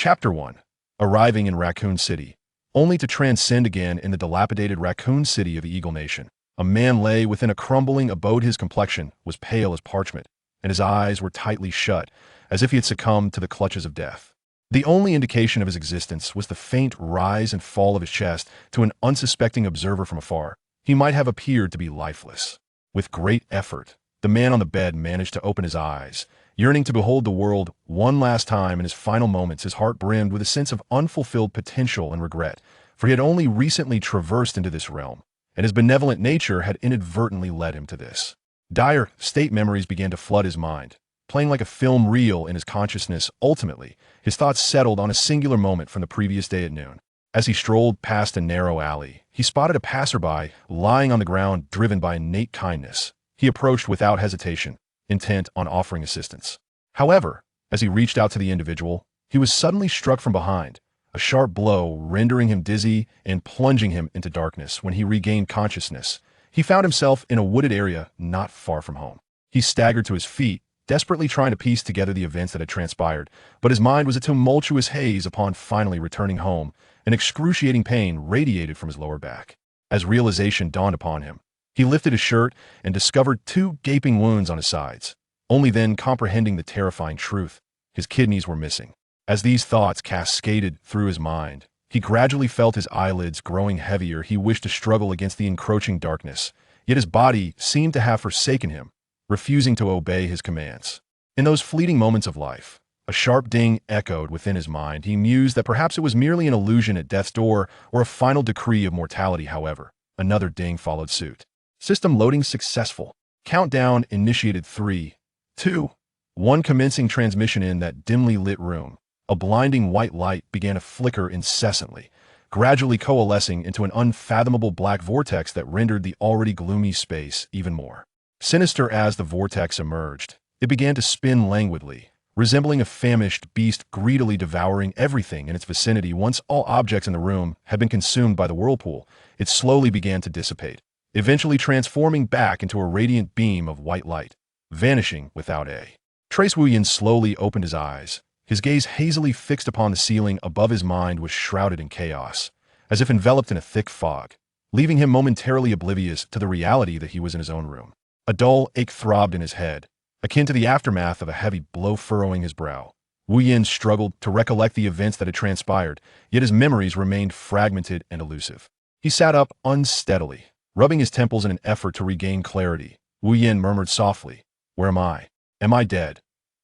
Chapter 1. Arriving in Raccoon City, only to transcend again in the dilapidated Raccoon City of the Eagle Nation. A man lay within a crumbling abode. His complexion was pale as parchment, and his eyes were tightly shut, as if he had succumbed to the clutches of death. The only indication of his existence was the faint rise and fall of his chest. To an unsuspecting observer from afar, he might have appeared to be lifeless. With great effort, the man on the bed managed to open his eyes, yearning to behold the world one last time. In his final moments, his heart brimmed with a sense of unfulfilled potential and regret, for he had only recently traversed into this realm, and his benevolent nature had inadvertently led him to this. Dire state memories began to flood his mind, playing like a film reel in his consciousness. Ultimately, his thoughts settled on a singular moment from the previous day at noon. As he strolled past a narrow alley, he spotted a passerby lying on the ground, driven by innate kindness. He approached without hesitation, intent on offering assistance. However, as he reached out to the individual, he was suddenly struck from behind, a sharp blow rendering him dizzy and plunging him into darkness. When he regained consciousness, he found himself in a wooded area not far from home. He staggered to his feet, desperately trying to piece together the events that had transpired, but his mind was a tumultuous haze. Upon finally returning home, an excruciating pain radiated from his lower back. As realization dawned upon him, he lifted his shirt and discovered 2 gaping wounds on his sides. Only then, comprehending the terrifying truth, his kidneys were missing. As these thoughts cascaded through his mind, he gradually felt his eyelids growing heavier. He wished to struggle against the encroaching darkness, yet his body seemed to have forsaken him, refusing to obey his commands. In those fleeting moments of life, a sharp ding echoed within his mind. He mused that perhaps it was merely an illusion at death's door, or a final decree of mortality. However, another ding followed suit. System loading successful. Countdown initiated. 3, 2, 1. Commencing transmission. In that dimly lit room, a blinding white light began to flicker incessantly, gradually coalescing into an unfathomable black vortex that rendered the already gloomy space even more sinister. As the vortex emerged, it began to spin languidly, resembling a famished beast greedily devouring everything in its vicinity. Once all objects in the room had been consumed by the whirlpool, it slowly began to dissipate, eventually transforming back into a radiant beam of white light, vanishing without a trace. Wu Yin slowly opened his eyes, his gaze hazily fixed upon the ceiling above. His mind was shrouded in chaos, as if enveloped in a thick fog, leaving him momentarily oblivious to the reality that he was in his own room. A dull ache throbbed in his head, akin to the aftermath of a heavy blow furrowing his brow. Wu Yin struggled to recollect the events that had transpired, yet his memories remained fragmented and elusive. He sat up unsteadily, rubbing his temples in an effort to regain clarity. Wu Yin murmured softly, "Where am I? Am I dead?"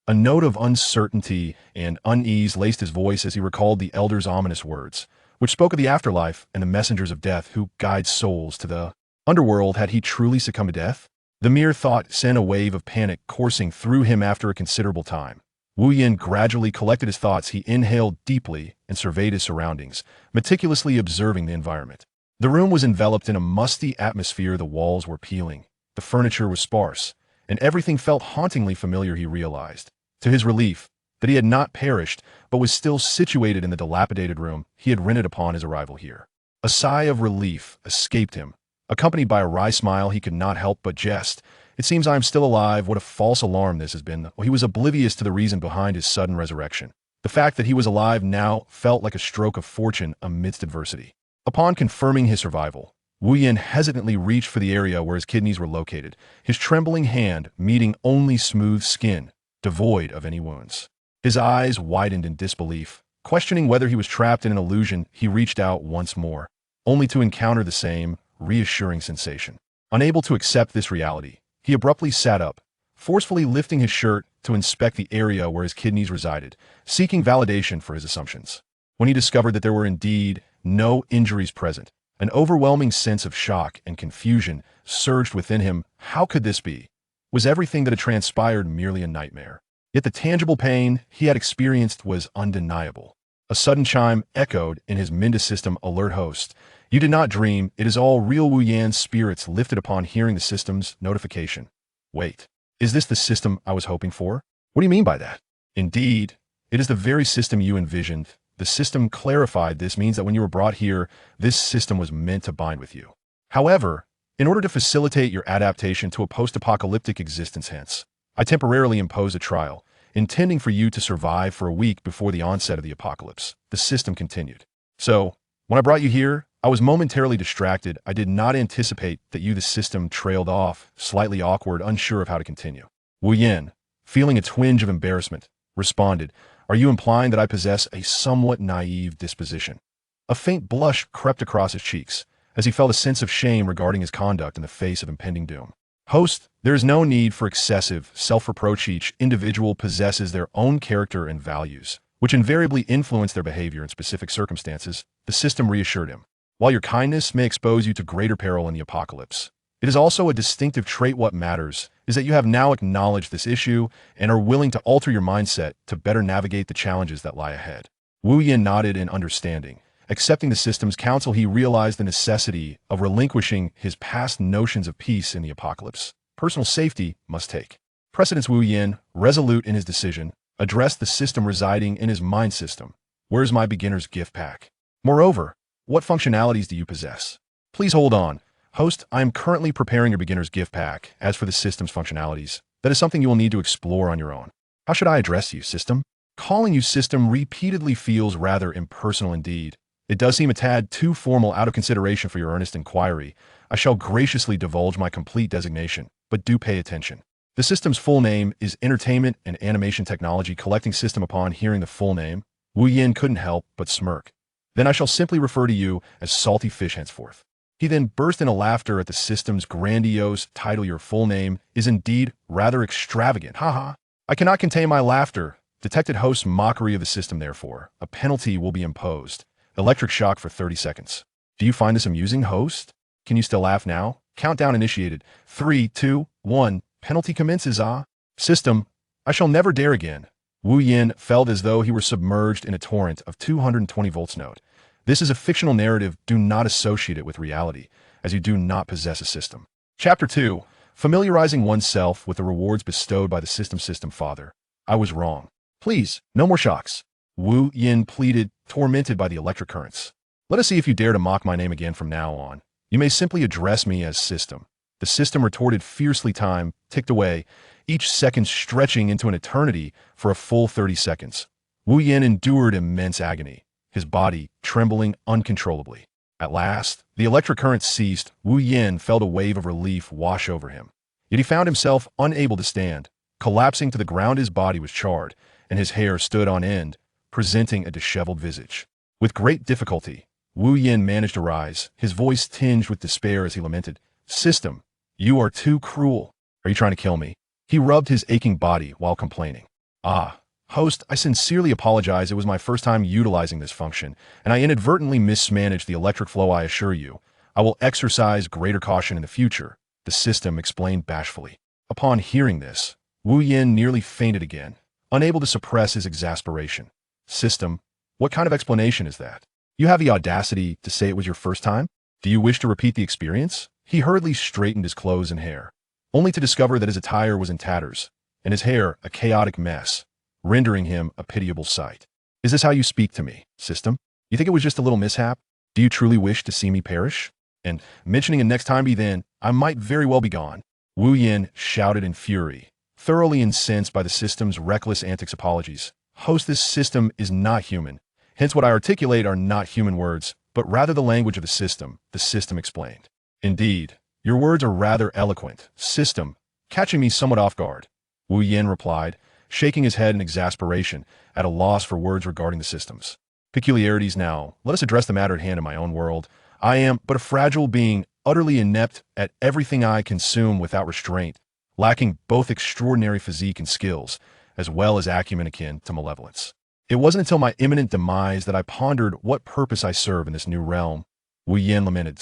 A note of uncertainty and unease laced his voice as he recalled the elder's ominous words, which spoke of the afterlife and the messengers of death who guide souls to the underworld. Had he truly succumbed to death? The mere thought sent a wave of panic coursing through him. After a considerable time, Wu Yin gradually collected his thoughts. He inhaled deeply and surveyed his surroundings, meticulously observing the environment. The room was enveloped in a musty atmosphere. The walls were peeling, the furniture was sparse, and everything felt hauntingly familiar. He realized, to his relief, that he had not perished, but was still situated in the dilapidated room he had rented upon his arrival here. A sigh of relief escaped him, accompanied by a wry smile. He could not help but jest. "It seems I am still alive. What a false alarm this has been." He was oblivious to the reason behind his sudden resurrection. The fact that he was alive now felt like a stroke of fortune amidst adversity. Upon confirming his survival, Wu Yin hesitantly reached for the area where his kidneys were located, his trembling hand meeting only smooth skin, devoid of any wounds. His eyes widened in disbelief, questioning whether he was trapped in an illusion. He reached out once more, only to encounter the same reassuring sensation. Unable to accept this reality, he abruptly sat up, forcefully lifting his shirt to inspect the area where his kidneys resided, seeking validation for his assumptions. When he discovered that there were indeed no injuries present, an overwhelming sense of shock and confusion surged within him. How could this be? Was everything that had transpired merely a nightmare? Yet the tangible pain he had experienced was undeniable. A sudden chime echoed in his Minda system. "Alert host. You did not dream. It is all real." Wu Yan's spirits lifted upon hearing the system's notification. "Wait, is this the system I was hoping for? What do you mean by that?" "Indeed, it is the very system you envisioned." The system clarified. "This means that when you were brought here, this system was meant to bind with you. However, in order to facilitate your adaptation to a post-apocalyptic existence, hence, I temporarily impose a trial. intending for you to survive for a week before the onset of the apocalypse. The system continued. So, when I brought you here, I was momentarily distracted. I did not anticipate that you, the system, trailed off, slightly awkward, unsure of how to continue. Wu Yin, feeling a twinge of embarrassment, responded, "Are you implying that I possess a somewhat naive disposition?" A faint blush crept across his cheeks, as he felt a sense of shame regarding his conduct in the face of impending doom. Host, there is no need for excessive self-reproach. Each individual possesses their own character and values, which invariably influence their behavior in specific circumstances, the system reassured him. While your kindness may expose you to greater peril in the apocalypse, it is also a distinctive trait. What matters is that you have now acknowledged this issue and are willing to alter your mindset to better navigate the challenges that lie ahead. Wu Yin nodded in understanding. Accepting the system's counsel, he realized the necessity of relinquishing his past notions of peace in the apocalypse. Personal safety must take precedence. Wu Yin, resolute in his decision, addressed the system residing in his mind system. Where's my beginner's gift pack? Moreover, what functionalities do you possess? Please hold on. Host, I am currently preparing your beginner's gift pack. As for the system's functionalities, that is something you will need to explore on your own. How should I address you, system? Calling you system repeatedly feels rather impersonal indeed. It does seem a tad too formal. Out of consideration for your earnest inquiry, I shall graciously divulge my complete designation, but do pay attention. The system's full name is Entertainment and Animation Technology Collecting System. Upon hearing the full name, Wu Yin couldn't help but smirk. Then I shall simply refer to you as Salty Fish henceforth. He then burst into laughter at the system's grandiose title. Your full name is indeed rather extravagant. Haha. I cannot contain my laughter. Detected host's mockery of the system. Therefore, a penalty will be imposed. Electric shock for 30 seconds. Do you find this amusing, host? Can you still laugh now? Countdown initiated. 3, 2, 1. Penalty commences. System, I shall never dare again. Wu Yin felt as though he were submerged in a torrent of 220 volts. Note: this is a fictional narrative. Do not associate it with reality, as you do not possess a system. Chapter 2. Familiarizing oneself with the rewards bestowed by the system. System father, I was wrong. Please, no more shocks. Wu Yin pleaded, tormented by the electric currents. Let us see if you dare to mock my name again from now on. You may simply address me as system. The system retorted fiercely. Time ticked away, each second stretching into an eternity for a full 30 seconds. Wu Yin endured immense agony, his body trembling uncontrollably. At last, the electric current ceased. Wu Yin felt a wave of relief wash over him. Yet he found himself unable to stand. Collapsing to the ground, his body was charred, and his hair stood on end, presenting a disheveled visage. With great difficulty, Wu Yin managed to rise, his voice tinged with despair as he lamented, "System, you are too cruel. Are you trying to kill me?" He rubbed his aching body while complaining. Host, I sincerely apologize. It was my first time utilizing this function, and I inadvertently mismanaged the electric flow. I assure you, I will exercise greater caution in the future, the system explained bashfully. Upon hearing this, Wu Yin nearly fainted again, unable to suppress his exasperation. System, what kind of explanation is that? You have the audacity to say it was your first time? Do you wish to repeat the experience? He hurriedly straightened his clothes and hair, only to discover that his attire was in tatters, and his hair a chaotic mess, rendering him a pitiable sight. Is this how you speak to me, system? You think it was just a little mishap? Do you truly wish to see me perish? And mentioning it next time, then I might very well be gone. Wu Yin shouted in fury, thoroughly incensed by the system's reckless antics. Apologies. Host, this system is not human. Hence what I articulate are not human words, but rather the language of the system explained. Indeed, your words are rather eloquent, system, catching me somewhat off guard. Wu Yin replied, shaking his head in exasperation, at a loss for words regarding the system's peculiarities. Now, let us address the matter at hand. In my own world, I am but a fragile being, utterly inept at everything I consume without restraint, lacking both extraordinary physique and skills, as well as acumen akin to malevolence. It wasn't until my imminent demise that I pondered what purpose I serve in this new realm. Wu Yin lamented.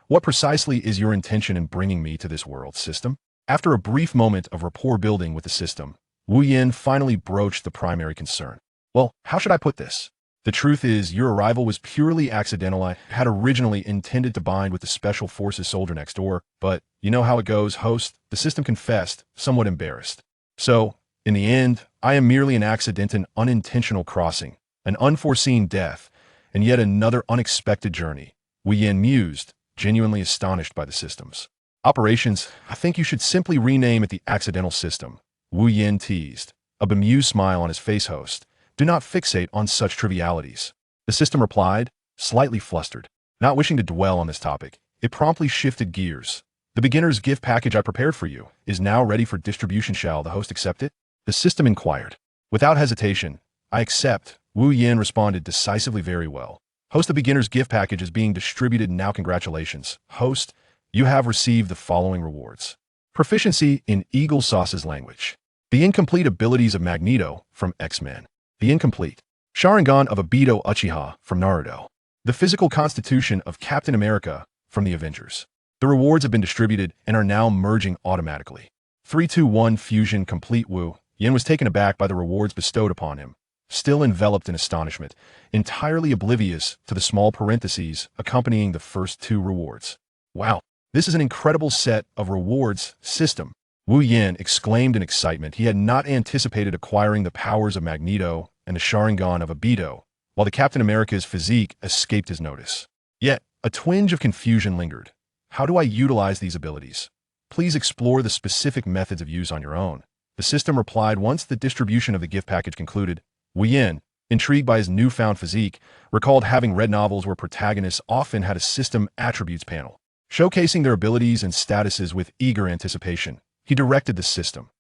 What precisely is your intention in bringing me to this world, system? After a brief moment of rapport building with the system, Wu Yin finally broached the primary concern. Well, how should I put this? The truth is, your arrival was purely accidental. I had originally intended to bind with the Special Forces soldier next door, but you know how it goes, host, the system confessed, somewhat embarrassed. So, in the end, I am merely an accident, an unintentional crossing, an unforeseen death, and yet another unexpected journey. Wu Yin mused, genuinely astonished by the system's operations. I think you should simply rename it the accidental system, Wu Yin teased. a bemused smile on his face. Host, do not fixate on such trivialities. The system replied, slightly flustered. Not wishing to dwell on this topic, it promptly shifted gears. The beginner's gift package I prepared for you is now ready for distribution. Shall the host accept it? The system inquired. Without hesitation, I accept. Wu Yin responded decisively. Very well. Host, the beginner's gift package is being distributed now. Congratulations. Host, you have received the following rewards. Proficiency in Eagle Sauce's language. The incomplete abilities of Magneto from X-Men. The incomplete Sharingan of Obito Uchiha from Naruto. The physical constitution of Captain America from the Avengers. The rewards have been distributed and are now merging automatically. 3-2-1 fusion complete. Wu Yin was taken aback by the rewards bestowed upon him, still enveloped in astonishment, entirely oblivious to the small parentheses accompanying the first two rewards. Wow, this is an incredible set of rewards system. Wu Yin exclaimed in excitement. He had not anticipated acquiring the powers of Magneto and the Sharingan of Obito, while the Captain America's physique escaped his notice. Yet, a twinge of confusion lingered. How do I utilize these abilities? Please explore the specific methods of use on your own. The system replied once the distribution of the gift package concluded. Wu Yin, intrigued by his newfound physique, recalled having read novels where protagonists often had a system attributes panel, showcasing their abilities and statuses with eager anticipation. He directed the system.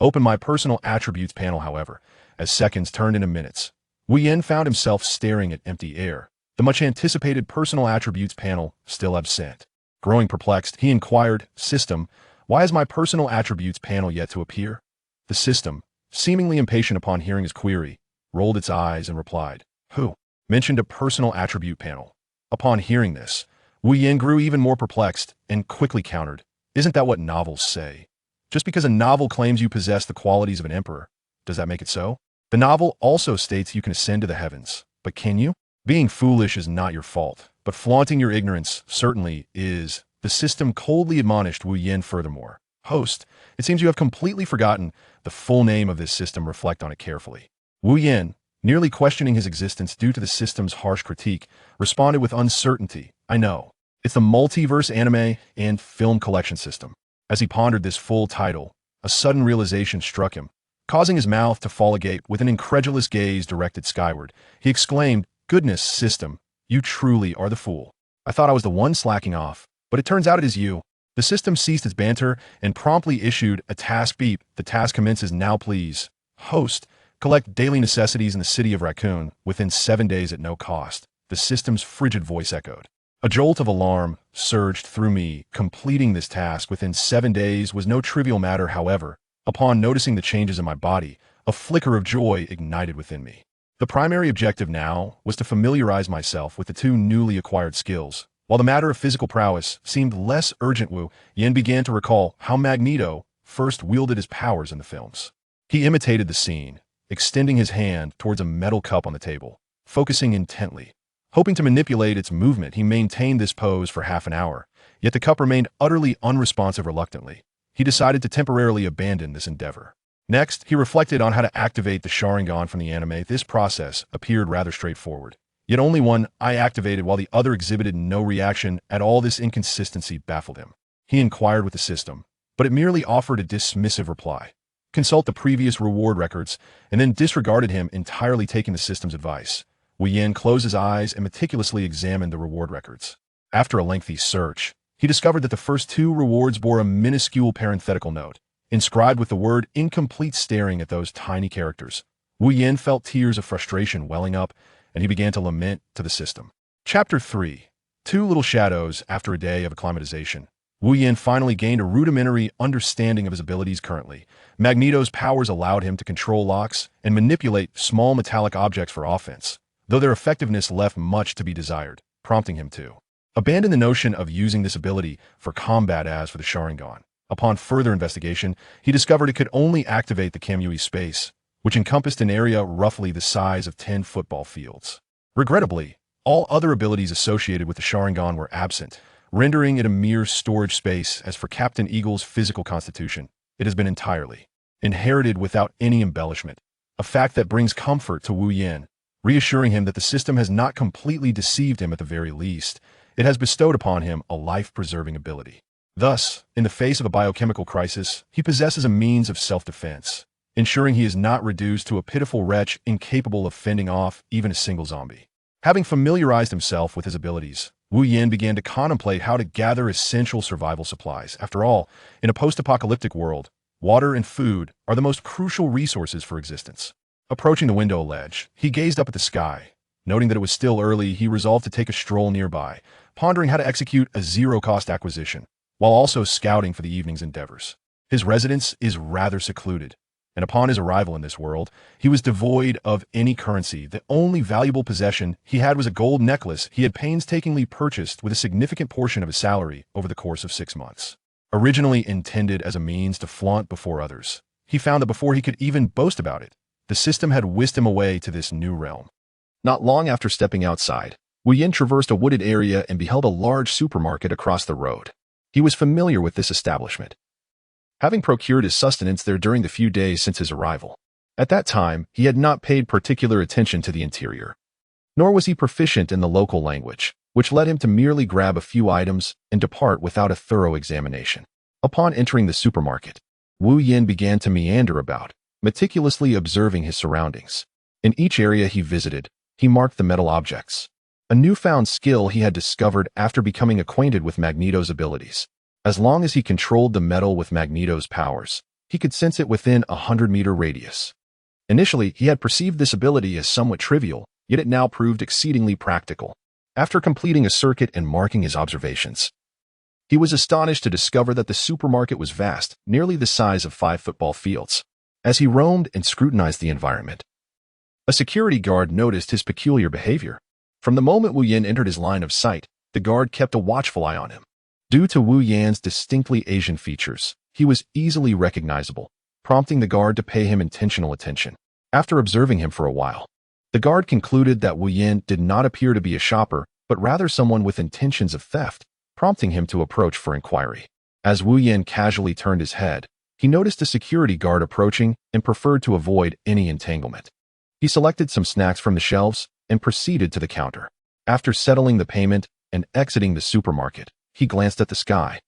Open my personal attributes panel. However, as seconds turned into minutes, Wu Yin found himself staring at empty air. The much-anticipated personal attributes panel still absent. Growing perplexed, he inquired, System, why is my personal attributes panel yet to appear? The system, seemingly impatient upon hearing his query, rolled its eyes and replied, Who mentioned a personal attribute panel? Upon hearing this, Wu Yin grew even more perplexed and quickly countered, Isn't that what novels say? Just because a novel claims you possess the qualities of an emperor, does that make it so? The novel also states you can ascend to the heavens, but can you? Being foolish is not your fault, but flaunting your ignorance certainly is. The system coldly admonished Wu Yin furthermore. Host, it seems you have completely forgotten the full name of this system. Reflect on it carefully. Wu Yin, nearly questioning his existence due to the system's harsh critique, responded with uncertainty. I know. It's the multiverse anime and film collection system. As he pondered this full title, a sudden realization struck him, causing his mouth to fall agape. With an incredulous gaze directed skyward, he exclaimed, Goodness, system, you truly are the fool. I thought I was the one slacking off, but it turns out it is you. The system ceased its banter and promptly issued a task. Beep. The task commences now. Please, host, collect daily necessities in the city of Raccoon within 7 days at no cost. The system's frigid voice echoed. A jolt of alarm surged through me. Completing this task within 7 days was no trivial matter. However, upon noticing the changes in my body, a flicker of joy ignited within me. The primary objective now was to familiarize myself with the two newly acquired skills. While the matter of physical prowess seemed less urgent, Wu Yin began to recall how Magneto first wielded his powers in the films. He imitated the scene, extending his hand towards a metal cup on the table, focusing intently. Hoping to manipulate its movement, he maintained this pose for half an hour, yet the cup remained utterly unresponsive. Reluctantly, he decided to temporarily abandon this endeavor. Next, he reflected on how to activate the Sharingan from the anime. This process appeared rather straightforward, yet only one eye activated while the other exhibited no reaction at all. This inconsistency baffled him. He inquired with the system, but it merely offered a dismissive reply. Consult the previous reward records, and then disregarded him entirely, taking the system's advice. Wu Yin closed his eyes and meticulously examined the reward records. After a lengthy search, he discovered that the first two rewards bore a minuscule parenthetical note, inscribed with the word incomplete. Staring at those tiny characters, Wu Yin felt tears of frustration welling up, and he began to lament to the system. Chapter 3. Two Little Shadows. After a day of acclimatization, Wu Yin finally gained a rudimentary understanding of his abilities. Currently, Magneto's powers allowed him to control locks and manipulate small metallic objects for offense, though their effectiveness left much to be desired, prompting him to abandon the notion of using this ability for combat. As for the Sharingan, upon further investigation, he discovered it could only activate the Kamui space, which encompassed an area roughly the size of 10 football fields. Regrettably, all other abilities associated with the Sharingan were absent, rendering it a mere storage space. As for Captain Eagle's physical constitution, it has been entirely inherited without any embellishment, a fact that brings comfort to Wu Yin, reassuring him that the system has not completely deceived him. At the very least, it has bestowed upon him a life-preserving ability. Thus, in the face of a biochemical crisis, he possesses a means of self-defense. ensuring he is not reduced to a pitiful wretch incapable of fending off even a single zombie. Having familiarized himself with his abilities, Wu Yin began to contemplate how to gather essential survival supplies. After all, in a post-apocalyptic world, water and food are the most crucial resources for existence. Approaching the window ledge, he gazed up at the sky. Noting that it was still early, he resolved to take a stroll nearby, pondering how to execute a zero-cost acquisition, while also scouting for the evening's endeavors. His residence is rather secluded, and upon his arrival in this world, he was devoid of any currency. The only valuable possession he had was a gold necklace he had painstakingly purchased with a significant portion of his salary over the course of 6 months. Originally intended as a means to flaunt before others, he found that before he could even boast about it, the system had whisked him away to this new realm. Not long after stepping outside, Wu Yin traversed a wooded area and beheld a large supermarket across the road. He was familiar with this establishment, having procured his sustenance there during the few days since his arrival. At that time, he had not paid particular attention to the interior, nor was he proficient in the local language, which led him to merely grab a few items and depart without a thorough examination. Upon entering the supermarket, Wu Yin began to meander about, meticulously observing his surroundings. In each area he visited, he marked the metal objects, a newfound skill he had discovered after becoming acquainted with Magneto's abilities. As long as he controlled the metal with Magneto's powers, he could sense it within a 100-meter radius. Initially, he had perceived this ability as somewhat trivial, yet it now proved exceedingly practical. After completing a circuit and marking his observations, he was astonished to discover that the supermarket was vast, nearly the size of 5 football fields. As he roamed and scrutinized the environment, a security guard noticed his peculiar behavior. From the moment Wu Yin entered his line of sight, the guard kept a watchful eye on him. Due to Wu Yan's distinctly Asian features, he was easily recognizable, prompting the guard to pay him intentional attention. After observing him for a while, the guard concluded that Wu Yin did not appear to be a shopper, but rather someone with intentions of theft, prompting him to approach for inquiry. As Wu Yin casually turned his head, he noticed a security guard approaching and preferred to avoid any entanglement. He selected some snacks from the shelves and proceeded to the counter. After settling the payment and exiting the supermarket, he glanced at the sky,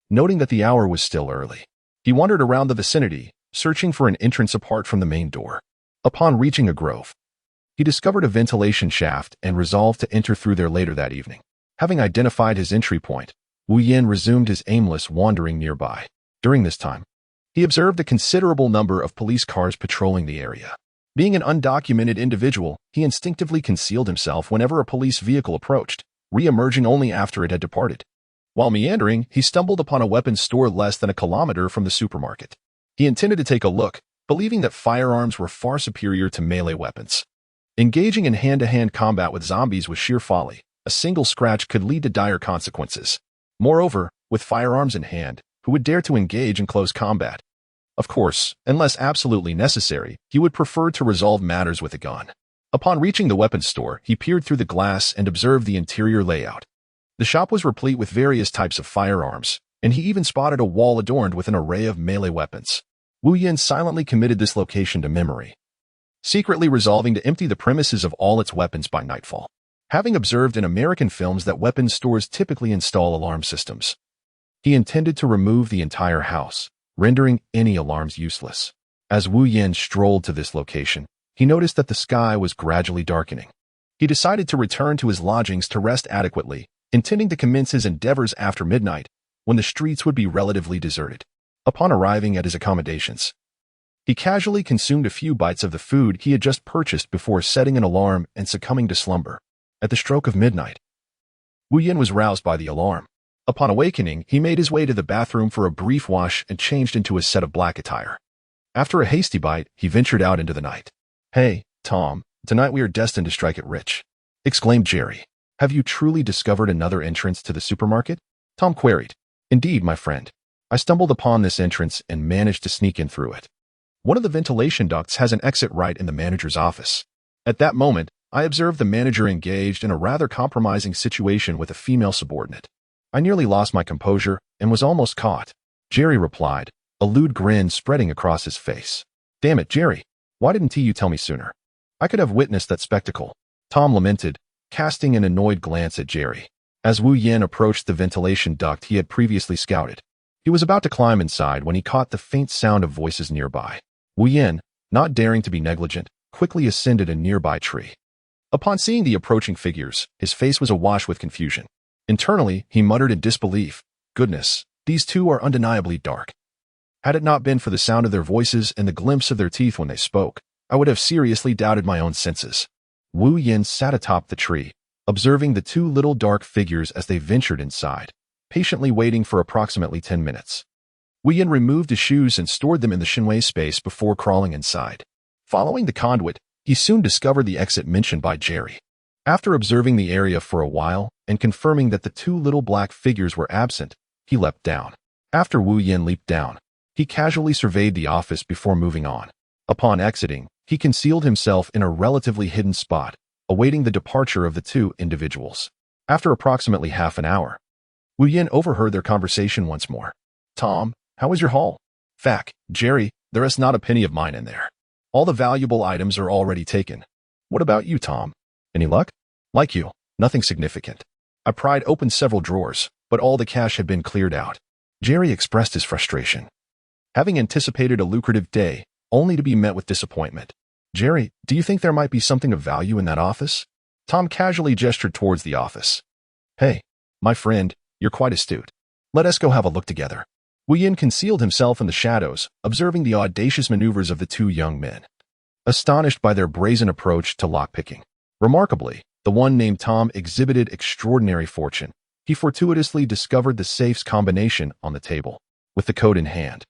noting that the hour was still early. He wandered around the vicinity, searching for an entrance apart from the main door. Upon reaching a grove, he discovered a ventilation shaft and resolved to enter through there later that evening. Having identified his entry point, Wu Yin resumed his aimless wandering nearby. During this time, he observed a considerable number of police cars patrolling the area. Being an undocumented individual, he instinctively concealed himself whenever a police vehicle approached, re-emerging only after it had departed. While meandering, he stumbled upon a weapons store less than a kilometer from the supermarket. He intended to take a look, believing that firearms were far superior to melee weapons. Engaging in hand-to-hand combat with zombies was sheer folly. A single scratch could lead to dire consequences. Moreover, with firearms in hand, who would dare to engage in close combat? Of course, unless absolutely necessary, he would prefer to resolve matters with a gun. Upon reaching the weapons store, he peered through the glass and observed the interior layout. The shop was replete with various types of firearms, and he even spotted a wall adorned with an array of melee weapons. Wu Yin silently committed this location to memory, secretly resolving to empty the premises of all its weapons by nightfall. Having observed in American films that weapons stores typically install alarm systems, he intended to remove the entire house, rendering any alarms useless. As Wu Yin strolled to this location, he noticed that the sky was gradually darkening. He decided to return to his lodgings to rest adequately, intending to commence his endeavors after midnight, when the streets would be relatively deserted. Upon arriving at his accommodations, he casually consumed a few bites of the food he had just purchased before setting an alarm and succumbing to slumber. At the stroke of midnight, Wu Yin was roused by the alarm. Upon awakening, he made his way to the bathroom for a brief wash and changed into a set of black attire. After a hasty bite, he ventured out into the night. "Hey, Tom, tonight we are destined to strike it rich," exclaimed Jerry. "Have you truly discovered another entrance to the supermarket?" Tom queried. "Indeed, my friend. I stumbled upon this entrance and managed to sneak in through it. One of the ventilation ducts has an exit right in the manager's office." At that moment, I observed the manager engaged in a rather compromising situation with a female subordinate. I nearly lost my composure and was almost caught. Jerry replied, a lewd grin spreading across his face. "Damn it, Jerry. Why didn't you tell me sooner? I could have witnessed that spectacle." Tom lamented, casting an annoyed glance at Jerry. As Wu Yin approached the ventilation duct he had previously scouted, he was about to climb inside when he caught the faint sound of voices nearby. Wu Yin, not daring to be negligent, quickly ascended a nearby tree. Upon seeing the approaching figures, his face was awash with confusion. Internally, he muttered in disbelief, "Goodness, these two are undeniably dark." Had it not been for the sound of their voices and the glimpse of their teeth when they spoke, I would have seriously doubted my own senses. Wu Yin sat atop the tree, observing the two little dark figures as they ventured inside, patiently waiting for approximately 10 minutes. Wu Yin removed his shoes and stored them in the Shinwei space before crawling inside. Following the conduit, he soon discovered the exit mentioned by Jerry. After observing the area for a while and confirming that the two little black figures were absent, he leapt down. After Wu Yin leaped down, he casually surveyed the office before moving on. Upon exiting, he concealed himself in a relatively hidden spot, awaiting the departure of the two individuals. After approximately half an hour, Wu Yin overheard their conversation once more. "Tom, how was your haul?" "Fac, Jerry, there is not a penny of mine in there. All the valuable items are already taken." "What about you, Tom? Any luck?" "Like you, nothing significant. I pried open several drawers, but all the cash had been cleared out." Jerry expressed his frustration, having anticipated a lucrative day, only to be met with disappointment. "Jerry, do you think there might be something of value in that office?" Tom casually gestured towards the office. "Hey, my friend, you're quite astute. Let us go have a look together." Wu Yin concealed himself in the shadows, observing the audacious maneuvers of the two young men, astonished by their brazen approach to lockpicking. Remarkably, the one named Tom exhibited extraordinary fortune. He fortuitously discovered the safe's combination on the table. With the code in hand,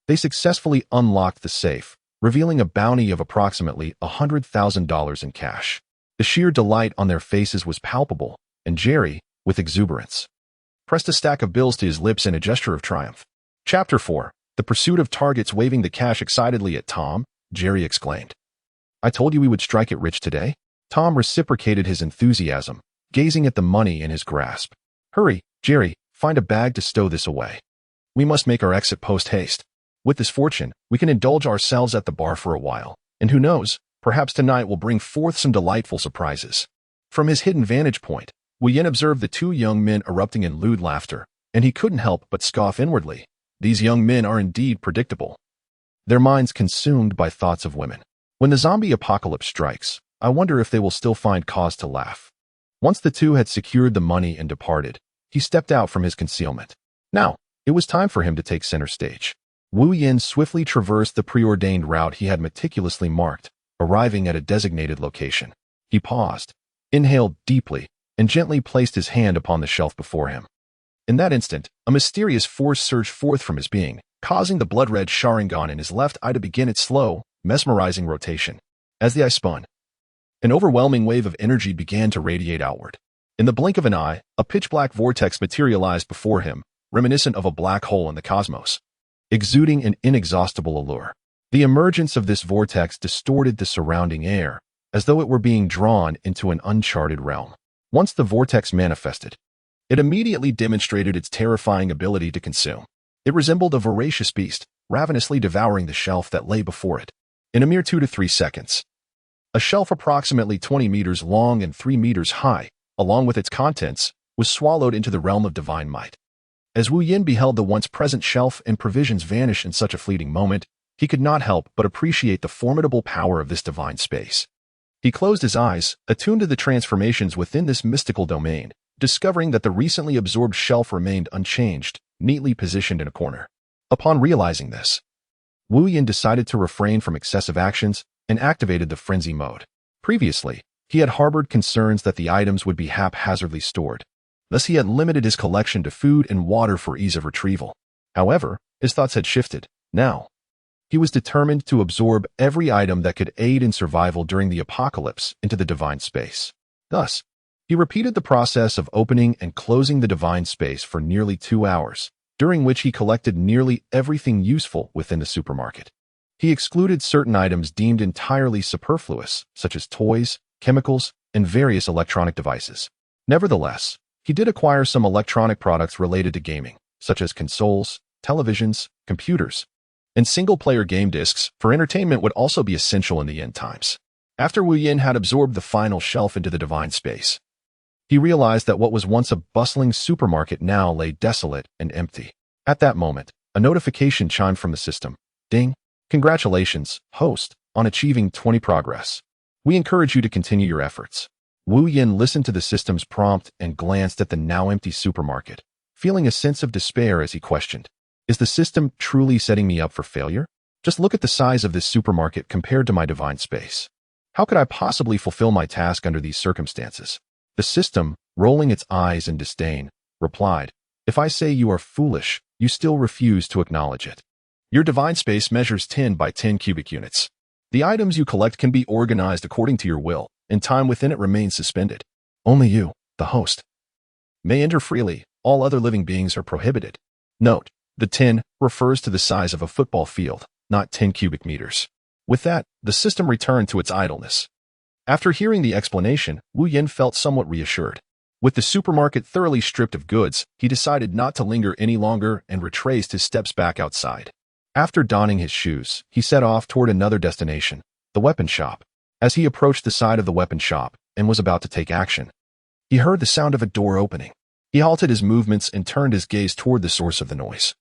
they successfully unlocked the safe, revealing a bounty of approximately $100,000 in cash. The sheer delight on their faces was palpable, and Jerry, with exuberance, pressed a stack of bills to his lips in a gesture of triumph. Chapter 4. The pursuit of targets. Waving the cash excitedly at Tom, Jerry exclaimed, "I told you we would strike it rich today." Tom reciprocated his enthusiasm, gazing at the money in his grasp. "Hurry, Jerry, find a bag to stow this away. We must make our exit post-haste. With this fortune, we can indulge ourselves at the bar for a while, and who knows, perhaps tonight will bring forth some delightful surprises." From his hidden vantage point, Wu Yin observed the two young men erupting in lewd laughter, and he couldn't help but scoff inwardly. These young men are indeed predictable, their minds consumed by thoughts of women. When the zombie apocalypse strikes, I wonder if they will still find cause to laugh. Once the two had secured the money and departed, he stepped out from his concealment. Now, it was time for him to take center stage. Wu Yin swiftly traversed the preordained route he had meticulously marked, arriving at a designated location. He paused, inhaled deeply, and gently placed his hand upon the shelf before him. In that instant, a mysterious force surged forth from his being, causing the blood-red Sharingan in his left eye to begin its slow, mesmerizing rotation. As the eye spun, an overwhelming wave of energy began to radiate outward. In the blink of an eye, a pitch-black vortex materialized before him, reminiscent of a black hole in the cosmos, exuding an inexhaustible allure. The emergence of this vortex distorted the surrounding air, as though it were being drawn into an uncharted realm. Once the vortex manifested, it immediately demonstrated its terrifying ability to consume. It resembled a voracious beast, ravenously devouring the shelf that lay before it. In a mere 2 to 3 seconds, a shelf approximately 20 meters long and 3 meters high, along with its contents, was swallowed into the realm of divine might. As Wu Yin beheld the once present shelf and provisions vanish in such a fleeting moment, he could not help but appreciate the formidable power of this divine space. He closed his eyes, attuned to the transformations within this mystical domain, discovering that the recently absorbed shelf remained unchanged, neatly positioned in a corner. Upon realizing this, Wu Yin decided to refrain from excessive actions and activated the frenzy mode. Previously, he had harbored concerns that the items would be haphazardly stored. Thus, he had limited his collection to food and water for ease of retrieval. However, his thoughts had shifted. Now, he was determined to absorb every item that could aid in survival during the apocalypse into the divine space. Thus, he repeated the process of opening and closing the divine space for nearly 2 hours, during which he collected nearly everything useful within the supermarket. He excluded certain items deemed entirely superfluous, such as toys, chemicals, and various electronic devices. Nevertheless, he did acquire some electronic products related to gaming, such as consoles, televisions, computers, and single-player game discs, for entertainment would also be essential in the end times. After Wu Yin had absorbed the final shelf into the divine space, he realized that what was once a bustling supermarket now lay desolate and empty. At that moment, a notification chimed from the system. Ding! Congratulations, host, on achieving 20 progress. We encourage you to continue your efforts. Wu Yin listened to the system's prompt and glanced at the now empty supermarket, feeling a sense of despair as he questioned, is the system truly setting me up for failure? Just look at the size of this supermarket compared to my divine space. How could I possibly fulfill my task under these circumstances? The system, rolling its eyes in disdain, replied, if I say you are foolish, you still refuse to acknowledge it. Your divine space measures 10 by 10 cubic units. The items you collect can be organized according to your will, and time within it remains suspended. Only you, the host, may enter freely. All other living beings are prohibited. Note, the 10 refers to the size of a football field, not 10 cubic meters. With that, the system returned to its idleness. After hearing the explanation, Wu Yin felt somewhat reassured. With the supermarket thoroughly stripped of goods, he decided not to linger any longer and retraced his steps back outside. After donning his shoes, he set off toward another destination, the weapon shop. As he approached the side of the weapon shop and was about to take action, he heard the sound of a door opening. He halted his movements and turned his gaze toward the source of the noise,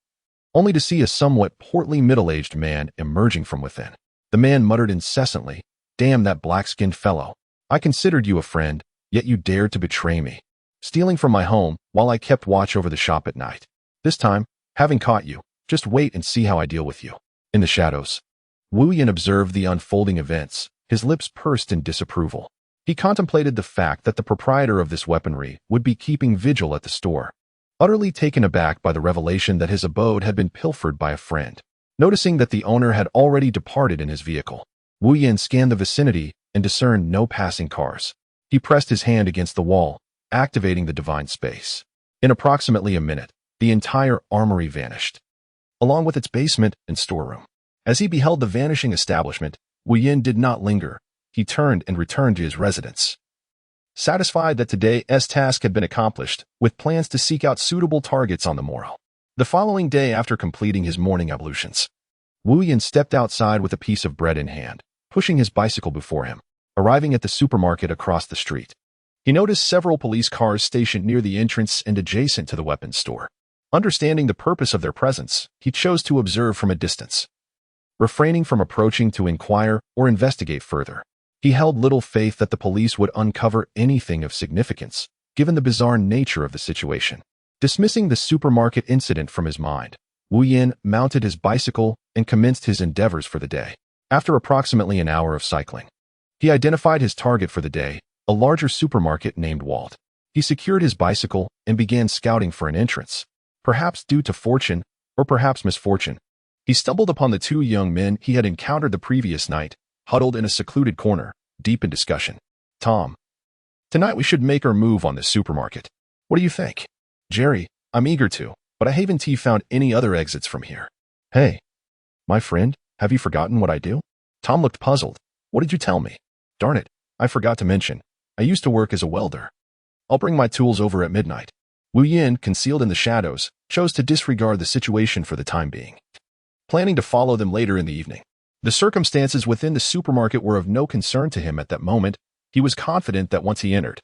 only to see a somewhat portly middle-aged man emerging from within. The man muttered incessantly, damn that black-skinned fellow. I considered you a friend, yet you dared to betray me, stealing from my home while I kept watch over the shop at night. This time, having caught you, just wait and see how I deal with you. In the shadows, Wu Yin observed the unfolding events, his lips pursed in disapproval. He contemplated the fact that the proprietor of this weaponry would be keeping vigil at the store, utterly taken aback by the revelation that his abode had been pilfered by a friend. Noticing that the owner had already departed in his vehicle, Wu Yin scanned the vicinity and discerned no passing cars. He pressed his hand against the wall, activating the divine space. In approximately a minute, the entire armory vanished, along with its basement and storeroom. As he beheld the vanishing establishment, Wu Yin did not linger. He turned and returned to his residence, satisfied that today's task had been accomplished, with plans to seek out suitable targets on the morrow. The following day, after completing his morning ablutions, Wu Yin stepped outside with a piece of bread in hand, pushing his bicycle before him. Arriving at the supermarket across the street, he noticed several police cars stationed near the entrance and adjacent to the weapons store. Understanding the purpose of their presence, he chose to observe from a distance, refraining from approaching to inquire or investigate further. He held little faith that the police would uncover anything of significance, given the bizarre nature of the situation. Dismissing the supermarket incident from his mind, Wu Yin mounted his bicycle and commenced his endeavors for the day. After approximately an hour of cycling, he identified his target for the day, a larger supermarket named Walt. He secured his bicycle and began scouting for an entrance. Perhaps due to fortune, or perhaps misfortune, he stumbled upon the two young men he had encountered the previous night, huddled in a secluded corner, deep in discussion. Tom, tonight we should make our move on this supermarket. What do you think? Jerry, I'm eager to, but I haven't found any other exits from here. Hey, my friend, have you forgotten what I do? Tom looked puzzled. What did you tell me? Darn it, I forgot to mention. I used to work as a welder. I'll bring my tools over at midnight. Wu Yin, concealed in the shadows, chose to disregard the situation for the time being, planning to follow them later in the evening. The circumstances within the supermarket were of no concern to him at that moment. He was confident that once he entered,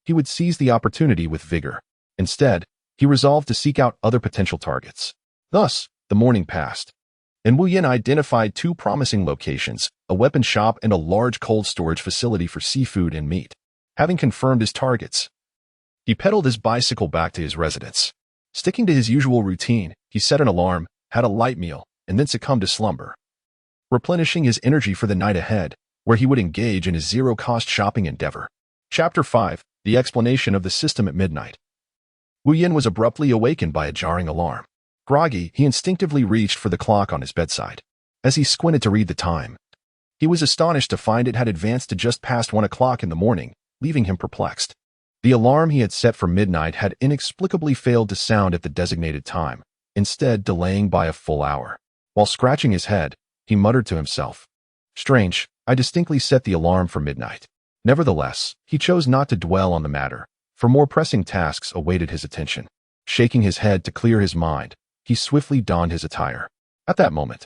he would seize the opportunity with vigor. Instead, he resolved to seek out other potential targets. Thus, the morning passed, and Wu Yin identified two promising locations, a weapon shop and a large cold storage facility for seafood and meat. Having confirmed his targets, he pedaled his bicycle back to his residence. Sticking to his usual routine, he set an alarm, had a light meal, and then succumbed to slumber, replenishing his energy for the night ahead, where he would engage in his zero-cost shopping endeavor. Chapter 5, The Explanation of the System at Midnight. Wu Yin was abruptly awakened by a jarring alarm. Groggy, he instinctively reached for the clock on his bedside. As he squinted to read the time, he was astonished to find it had advanced to just past 1 o'clock in the morning, leaving him perplexed. The alarm he had set for midnight had inexplicably failed to sound at the designated time, instead delaying by a full hour. While scratching his head, he muttered to himself, "Strange, I distinctly set the alarm for midnight." Nevertheless, he chose not to dwell on the matter, for more pressing tasks awaited his attention. Shaking his head to clear his mind, he swiftly donned his attire. At that moment,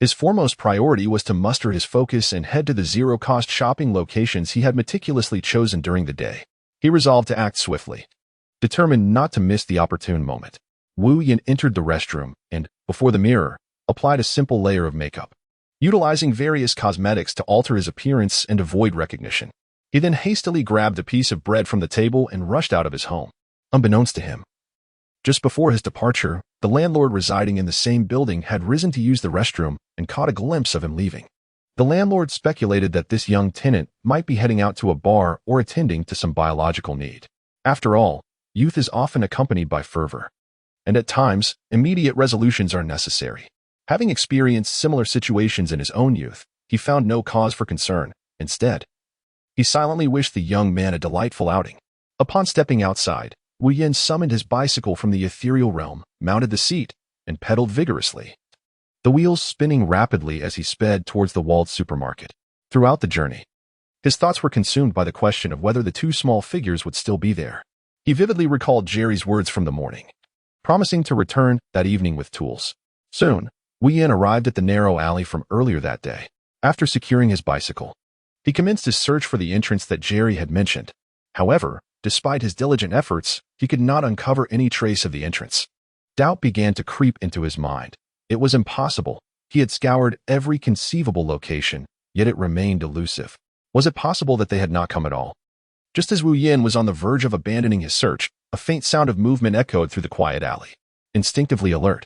his foremost priority was to muster his focus and head to the zero-cost shopping locations he had meticulously chosen during the day. He resolved to act swiftly, determined not to miss the opportune moment. Wu Yin entered the restroom and, before the mirror, applied a simple layer of makeup. utilizing various cosmetics to alter his appearance and avoid recognition. He then hastily grabbed a piece of bread from the table and rushed out of his home. Unbeknownst to him, just before his departure, the landlord residing in the same building had risen to use the restroom and caught a glimpse of him leaving. The landlord speculated that this young tenant might be heading out to a bar or attending to some biological need. After all, youth is often accompanied by fervor, and at times, immediate resolutions are necessary. Having experienced similar situations in his own youth, he found no cause for concern. Instead, he silently wished the young man a delightful outing. Upon stepping outside, Wu Yin summoned his bicycle from the ethereal realm, mounted the seat, and pedaled vigorously, the wheels spinning rapidly as he sped towards the walled supermarket. Throughout the journey, his thoughts were consumed by the question of whether the two small figures would still be there. He vividly recalled Jerry's words from the morning, promising to return that evening with tools. Soon, Wu Yin arrived at the narrow alley from earlier that day. After securing his bicycle, he commenced his search for the entrance that Jerry had mentioned. However, despite his diligent efforts, he could not uncover any trace of the entrance. Doubt began to creep into his mind. It was impossible. He had scoured every conceivable location, yet it remained elusive. Was it possible that they had not come at all? Just as Wu Yin was on the verge of abandoning his search, a faint sound of movement echoed through the quiet alley. Instinctively alert,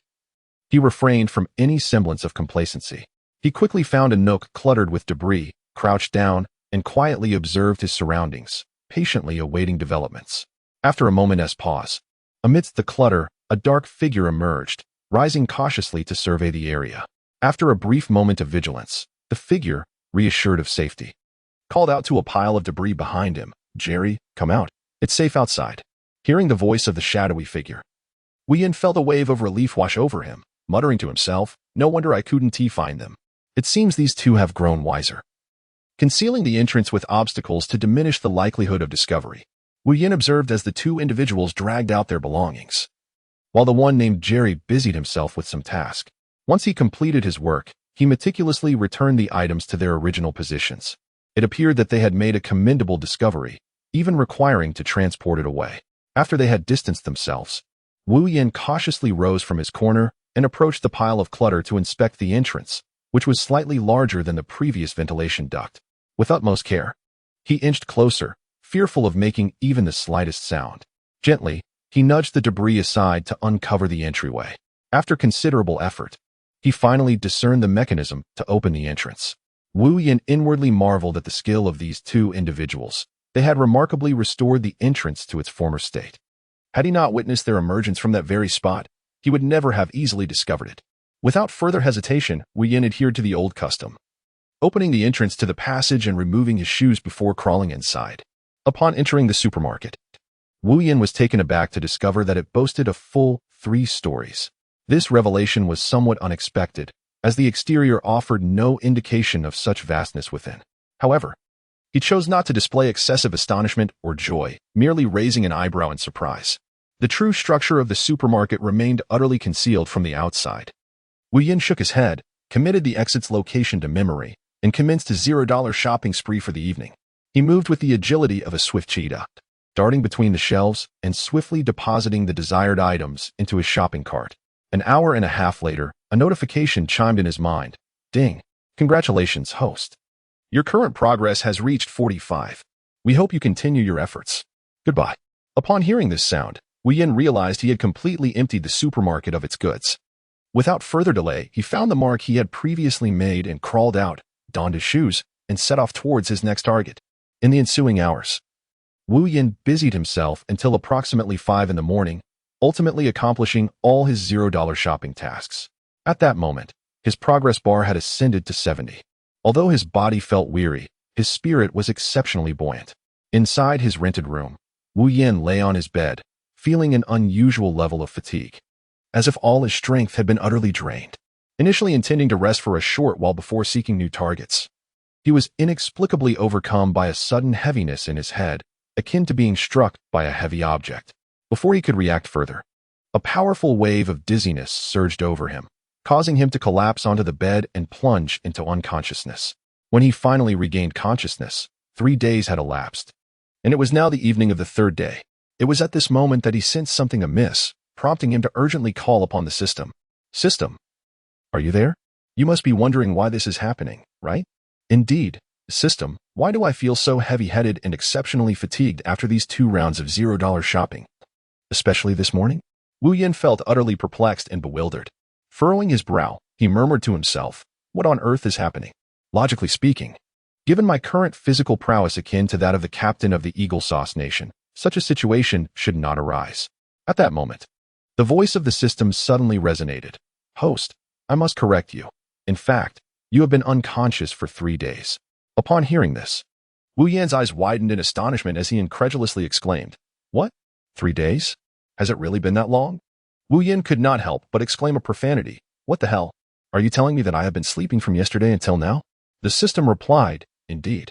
he refrained from any semblance of complacency. He quickly found a nook cluttered with debris, crouched down, and quietly observed his surroundings, patiently awaiting developments. After a moment's pause, amidst the clutter, a dark figure emerged, rising cautiously to survey the area. After a brief moment of vigilance, the figure, reassured of safety, called out to a pile of debris behind him, "Jerry, come out. It's safe outside." Hearing the voice of the shadowy figure, Wu Yin felt a wave of relief wash over him, muttering to himself, "No wonder I couldn't find them. It seems these two have grown wiser." Concealing the entrance with obstacles to diminish the likelihood of discovery, Wu Yin observed as the two individuals dragged out their belongings, while the one named Jerry busied himself with some task. Once he completed his work, he meticulously returned the items to their original positions. It appeared that they had made a commendable discovery, even requiring to transport it away. After they had distanced themselves, Wu Yin cautiously rose from his corner and approached the pile of clutter to inspect the entrance, which was slightly larger than the previous ventilation duct. With utmost care, he inched closer, fearful of making even the slightest sound. Gently, he nudged the debris aside to uncover the entryway. After considerable effort, he finally discerned the mechanism to open the entrance. Wu Yin inwardly marveled at the skill of these two individuals. They had remarkably restored the entrance to its former state. Had he not witnessed their emergence from that very spot, he would never have easily discovered it. Without further hesitation, Wu Yin adhered to the old custom, opening the entrance to the passage and removing his shoes before crawling inside. Upon entering the supermarket, Wu Yin was taken aback to discover that it boasted a full 3 stories. This revelation was somewhat unexpected, as the exterior offered no indication of such vastness within. However, he chose not to display excessive astonishment or joy, merely raising an eyebrow in surprise. The true structure of the supermarket remained utterly concealed from the outside. Wu Yin shook his head, committed the exit's location to memory, and commenced a $0 shopping spree for the evening. He moved with the agility of a swift cheetah, darting between the shelves and swiftly depositing the desired items into his shopping cart. An hour and a half later, a notification chimed in his mind. Ding. Congratulations, host. Your current progress has reached 45. We hope you continue your efforts. Goodbye. Upon hearing this sound, Wu Yin realized he had completely emptied the supermarket of its goods. Without further delay, he found the mark he had previously made and crawled out, donned his shoes, and set off towards his next target. In the ensuing hours, Wu Yin busied himself until approximately 5 in the morning, ultimately accomplishing all his $0 shopping tasks. At that moment, his progress bar had ascended to 70. Although his body felt weary, his spirit was exceptionally buoyant. Inside his rented room, Wu Yin lay on his bed, feeling an unusual level of fatigue, as if all his strength had been utterly drained. Initially intending to rest for a short while before seeking new targets, he was inexplicably overcome by a sudden heaviness in his head, akin to being struck by a heavy object. Before he could react further, a powerful wave of dizziness surged over him, causing him to collapse onto the bed and plunge into unconsciousness. When he finally regained consciousness, 3 days had elapsed, and it was now the evening of the 3rd day. It was at this moment that he sensed something amiss, prompting him to urgently call upon the system. System, are you there? You must be wondering why this is happening, right? Indeed. System, why do I feel so heavy-headed and exceptionally fatigued after these 2 rounds of $0 shopping? Especially this morning? Wu Yin felt utterly perplexed and bewildered. Furrowing his brow, he murmured to himself, what on earth is happening? Logically speaking, given my current physical prowess akin to that of the captain of the Eagle Sauce Nation, such a situation should not arise. At that moment, the voice of the system suddenly resonated. Host, I must correct you. In fact, you have been unconscious for 3 days. Upon hearing this, Wu Yan's eyes widened in astonishment as he incredulously exclaimed, What? 3 days? Has it really been that long? Wu Yan could not help but exclaim a profanity. What the hell? Are you telling me that I have been sleeping from yesterday until now? The system replied, Indeed.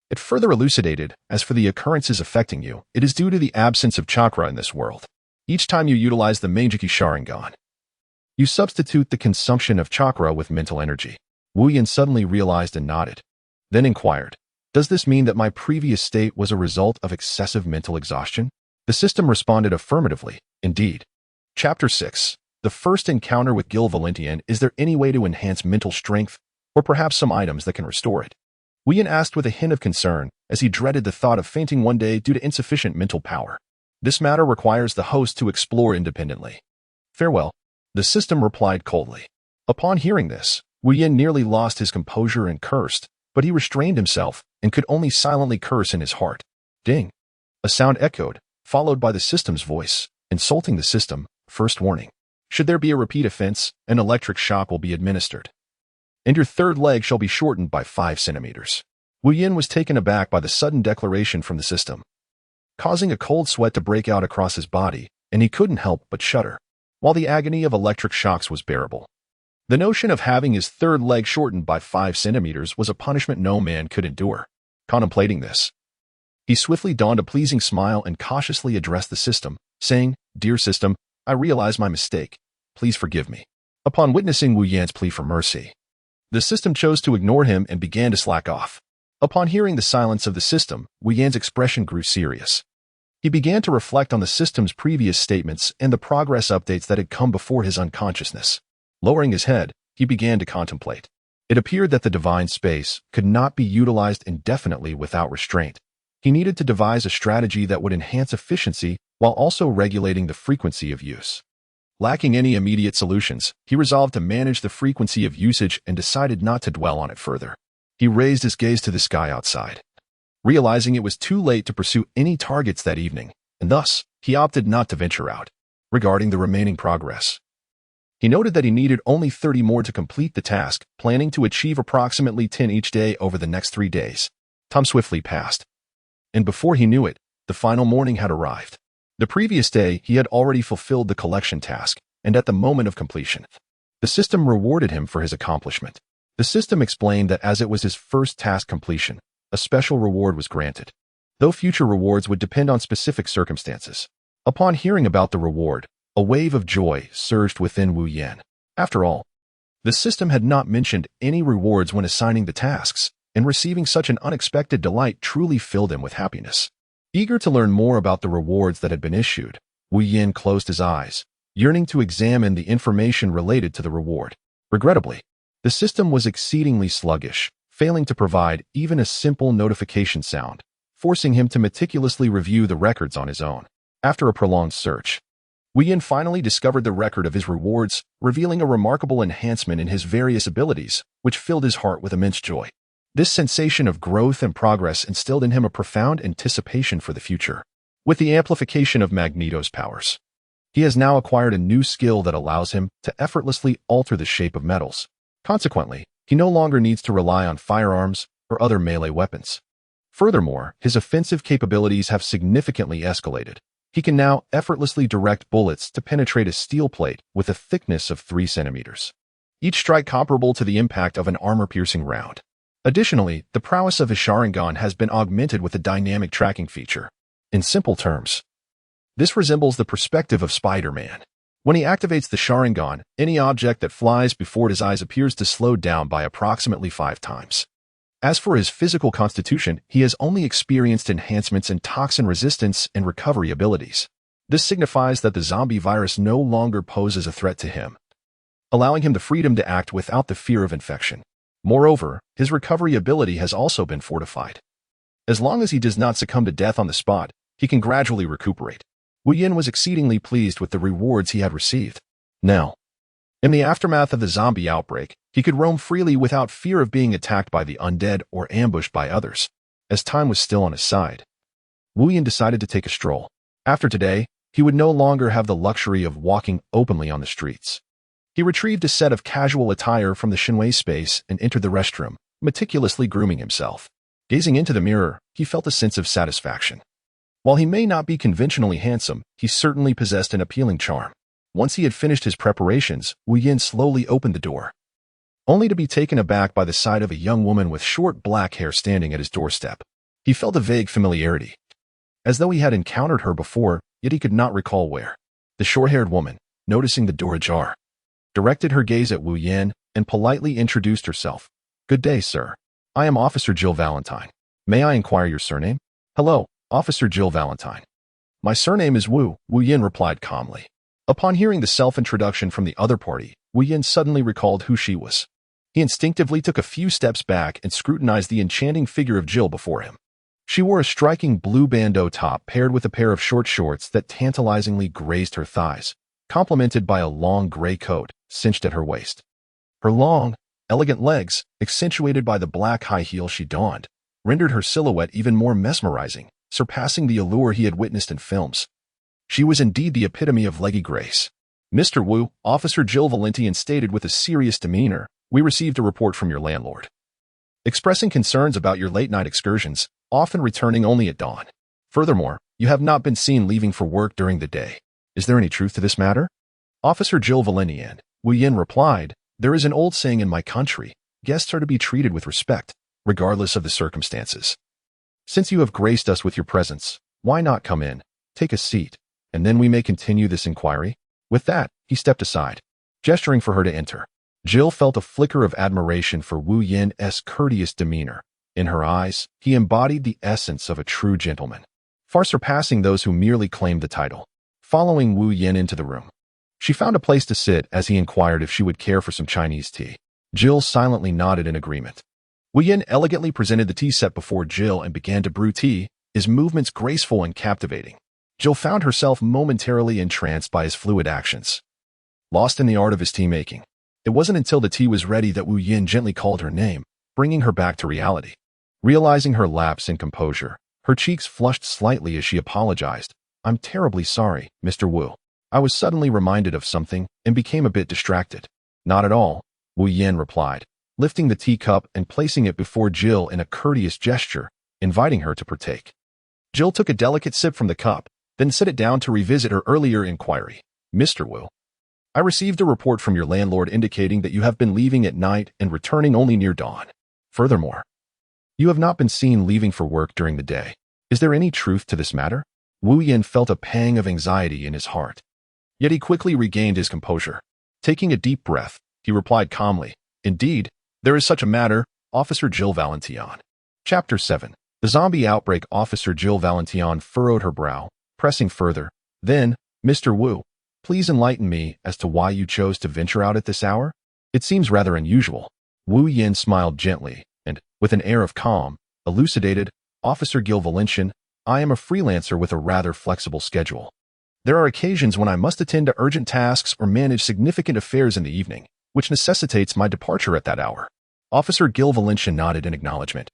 It further elucidated, as for the occurrences affecting you, it is due to the absence of chakra in this world. Each time you utilize the Meijiki Sharingan, you substitute the consumption of chakra with mental energy. Wu Yan suddenly realized and nodded. Then inquired, Does this mean that my previous state was a result of excessive mental exhaustion? The system responded affirmatively, Indeed. Chapter 6. The first encounter with Gil Valentian. Is there any way to enhance mental strength, or perhaps some items that can restore it? Wu Yan asked with a hint of concern, as he dreaded the thought of fainting one day due to insufficient mental power. This matter requires the host to explore independently. Farewell. The system replied coldly. Upon hearing this, Wu Yan nearly lost his composure and cursed, but he restrained himself and could only silently curse in his heart. Ding. A sound echoed, followed by the system's voice, insulting the system. First warning. Should there be a repeat offense, an electric shock will be administered, and your third leg shall be shortened by 5 centimeters. Wu Yan was taken aback by the sudden declaration from the system, causing a cold sweat to break out across his body, and he couldn't help but shudder. While the agony of electric shocks was bearable, the notion of having his third leg shortened by 5 centimeters was a punishment no man could endure. Contemplating this, he swiftly donned a pleasing smile and cautiously addressed the system, saying, Dear system, I realize my mistake. Please forgive me. Upon witnessing Wu Yan's plea for mercy, the system chose to ignore him and began to slack off. Upon hearing the silence of the system, Wu Yan's expression grew serious. He began to reflect on the system's previous statements and the progress updates that had come before his unconsciousness. Lowering his head, he began to contemplate. It appeared that the divine space could not be utilized indefinitely without restraint. He needed to devise a strategy that would enhance efficiency while also regulating the frequency of use. Lacking any immediate solutions, he resolved to manage the frequency of usage and decided not to dwell on it further. He raised his gaze to the sky outside, realizing it was too late to pursue any targets that evening, and thus, he opted not to venture out. Regarding the remaining progress, he noted that he needed only 30 more to complete the task, planning to achieve approximately 10 each day over the next 3 days. Time swiftly passed, and before he knew it, the final morning had arrived. The previous day, he had already fulfilled the collection task, and at the moment of completion, the system rewarded him for his accomplishment. The system explained that as it was his first task completion, a special reward was granted, though future rewards would depend on specific circumstances. Upon hearing about the reward, a wave of joy surged within Wu Yan. After all, the system had not mentioned any rewards when assigning the tasks, and receiving such an unexpected delight truly filled him with happiness. Eager to learn more about the rewards that had been issued, Wu Yan closed his eyes, yearning to examine the information related to the reward. Regrettably, the system was exceedingly sluggish, failing to provide even a simple notification sound, forcing him to meticulously review the records on his own. After a prolonged search, Wu Yan finally discovered the record of his rewards, revealing a remarkable enhancement in his various abilities, which filled his heart with immense joy. This sensation of growth and progress instilled in him a profound anticipation for the future. With the amplification of Magneto's powers, he has now acquired a new skill that allows him to effortlessly alter the shape of metals. Consequently, he no longer needs to rely on firearms or other melee weapons. Furthermore, his offensive capabilities have significantly escalated. He can now effortlessly direct bullets to penetrate a steel plate with a thickness of 3 centimeters, each strike comparable to the impact of an armor-piercing round. Additionally, the prowess of his Sharingan has been augmented with a dynamic tracking feature. In simple terms, this resembles the perspective of Spider-Man. When he activates the Sharingan, any object that flies before his eyes appears to slow down by approximately 5 times. As for his physical constitution, he has only experienced enhancements in toxin resistance and recovery abilities. This signifies that the zombie virus no longer poses a threat to him. allowing him the freedom to act without the fear of infection. Moreover, his recovery ability has also been fortified. As long as he does not succumb to death on the spot, he can gradually recuperate. Wu Yin was exceedingly pleased with the rewards he had received. Now, in the aftermath of the zombie outbreak, he could roam freely without fear of being attacked by the undead or ambushed by others. As time was still on his side, Wu Yin decided to take a stroll. After today, he would no longer have the luxury of walking openly on the streets. He retrieved a set of casual attire from the Shinwei space and entered the restroom, meticulously grooming himself. Gazing into the mirror, he felt a sense of satisfaction. While he may not be conventionally handsome, he certainly possessed an appealing charm. Once he had finished his preparations, Wu Yin slowly opened the door, only to be taken aback by the sight of a young woman with short black hair standing at his doorstep. He felt a vague familiarity, as though he had encountered her before, yet he could not recall where. The short-haired woman, noticing the door ajar, directed her gaze at Wu Yin and politely introduced herself. "Good day, sir. I am Officer Jill Valentine. May I inquire your surname?" "Hello, Officer Jill Valentine. My surname is Wu," Wu Yin replied calmly. Upon hearing the self-introduction from the other party, Wu Yin suddenly recalled who she was. He instinctively took a few steps back and scrutinized the enchanting figure of Jill before him. She wore a striking blue bandeau top paired with a pair of short shorts that tantalizingly grazed her thighs, complemented by a long gray coat cinched at her waist. Her long, elegant legs, accentuated by the black high heel she donned, rendered her silhouette even more mesmerizing, surpassing the allure he had witnessed in films. She was indeed the epitome of leggy grace. "Mr. Wu," Officer Jill Valentine stated with a serious demeanor, "we received a report from your landlord, expressing concerns about your late-night excursions, often returning only at dawn. Furthermore, you have not been seen leaving for work during the day. Is there any truth to this matter?" Officer Jill Valentine, Wu Yin replied, "There is an old saying in my country, guests are to be treated with respect, regardless of the circumstances. Since you have graced us with your presence, why not come in, take a seat, and then we may continue this inquiry?" With that, he stepped aside, gesturing for her to enter. Jill felt a flicker of admiration for Wu Yin's courteous demeanor. In her eyes, he embodied the essence of a true gentleman, far surpassing those who merely claimed the title. Following Wu Yin into the room, she found a place to sit as he inquired if she would care for some Chinese tea. Jill silently nodded in agreement. Wu Yin elegantly presented the tea set before Jill and began to brew tea, his movements graceful and captivating. Jill found herself momentarily entranced by his fluid actions, lost in the art of his tea making. It wasn't until the tea was ready that Wu Yin gently called her name, bringing her back to reality. Realizing her lapse in composure, her cheeks flushed slightly as she apologized. "I'm terribly sorry, Mr. Wu. I was suddenly reminded of something and became a bit distracted." "Not at all," Wu Yin replied, lifting the teacup and placing it before Jill in a courteous gesture, inviting her to partake. Jill took a delicate sip from the cup, then set it down to revisit her earlier inquiry. "Mr. Wu, I received a report from your landlord indicating that you have been leaving at night and returning only near dawn. Furthermore, you have not been seen leaving for work during the day. Is there any truth to this matter?" Wu Yin felt a pang of anxiety in his heart. Yet he quickly regained his composure. Taking a deep breath, he replied calmly, "Indeed, there is such a matter, Officer Jill Valentine." Chapter 7. The Zombie Outbreak. Officer Jill Valentine furrowed her brow, pressing further. "Then, Mr. Wu, please enlighten me as to why you chose to venture out at this hour? It seems rather unusual." Wu Yin smiled gently, and, with an air of calm, elucidated, "Officer Jill Valentine, I am a freelancer with a rather flexible schedule. There are occasions when I must attend to urgent tasks or manage significant affairs in the evening, which necessitates my departure at that hour." Officer Jill Valentine nodded in acknowledgement,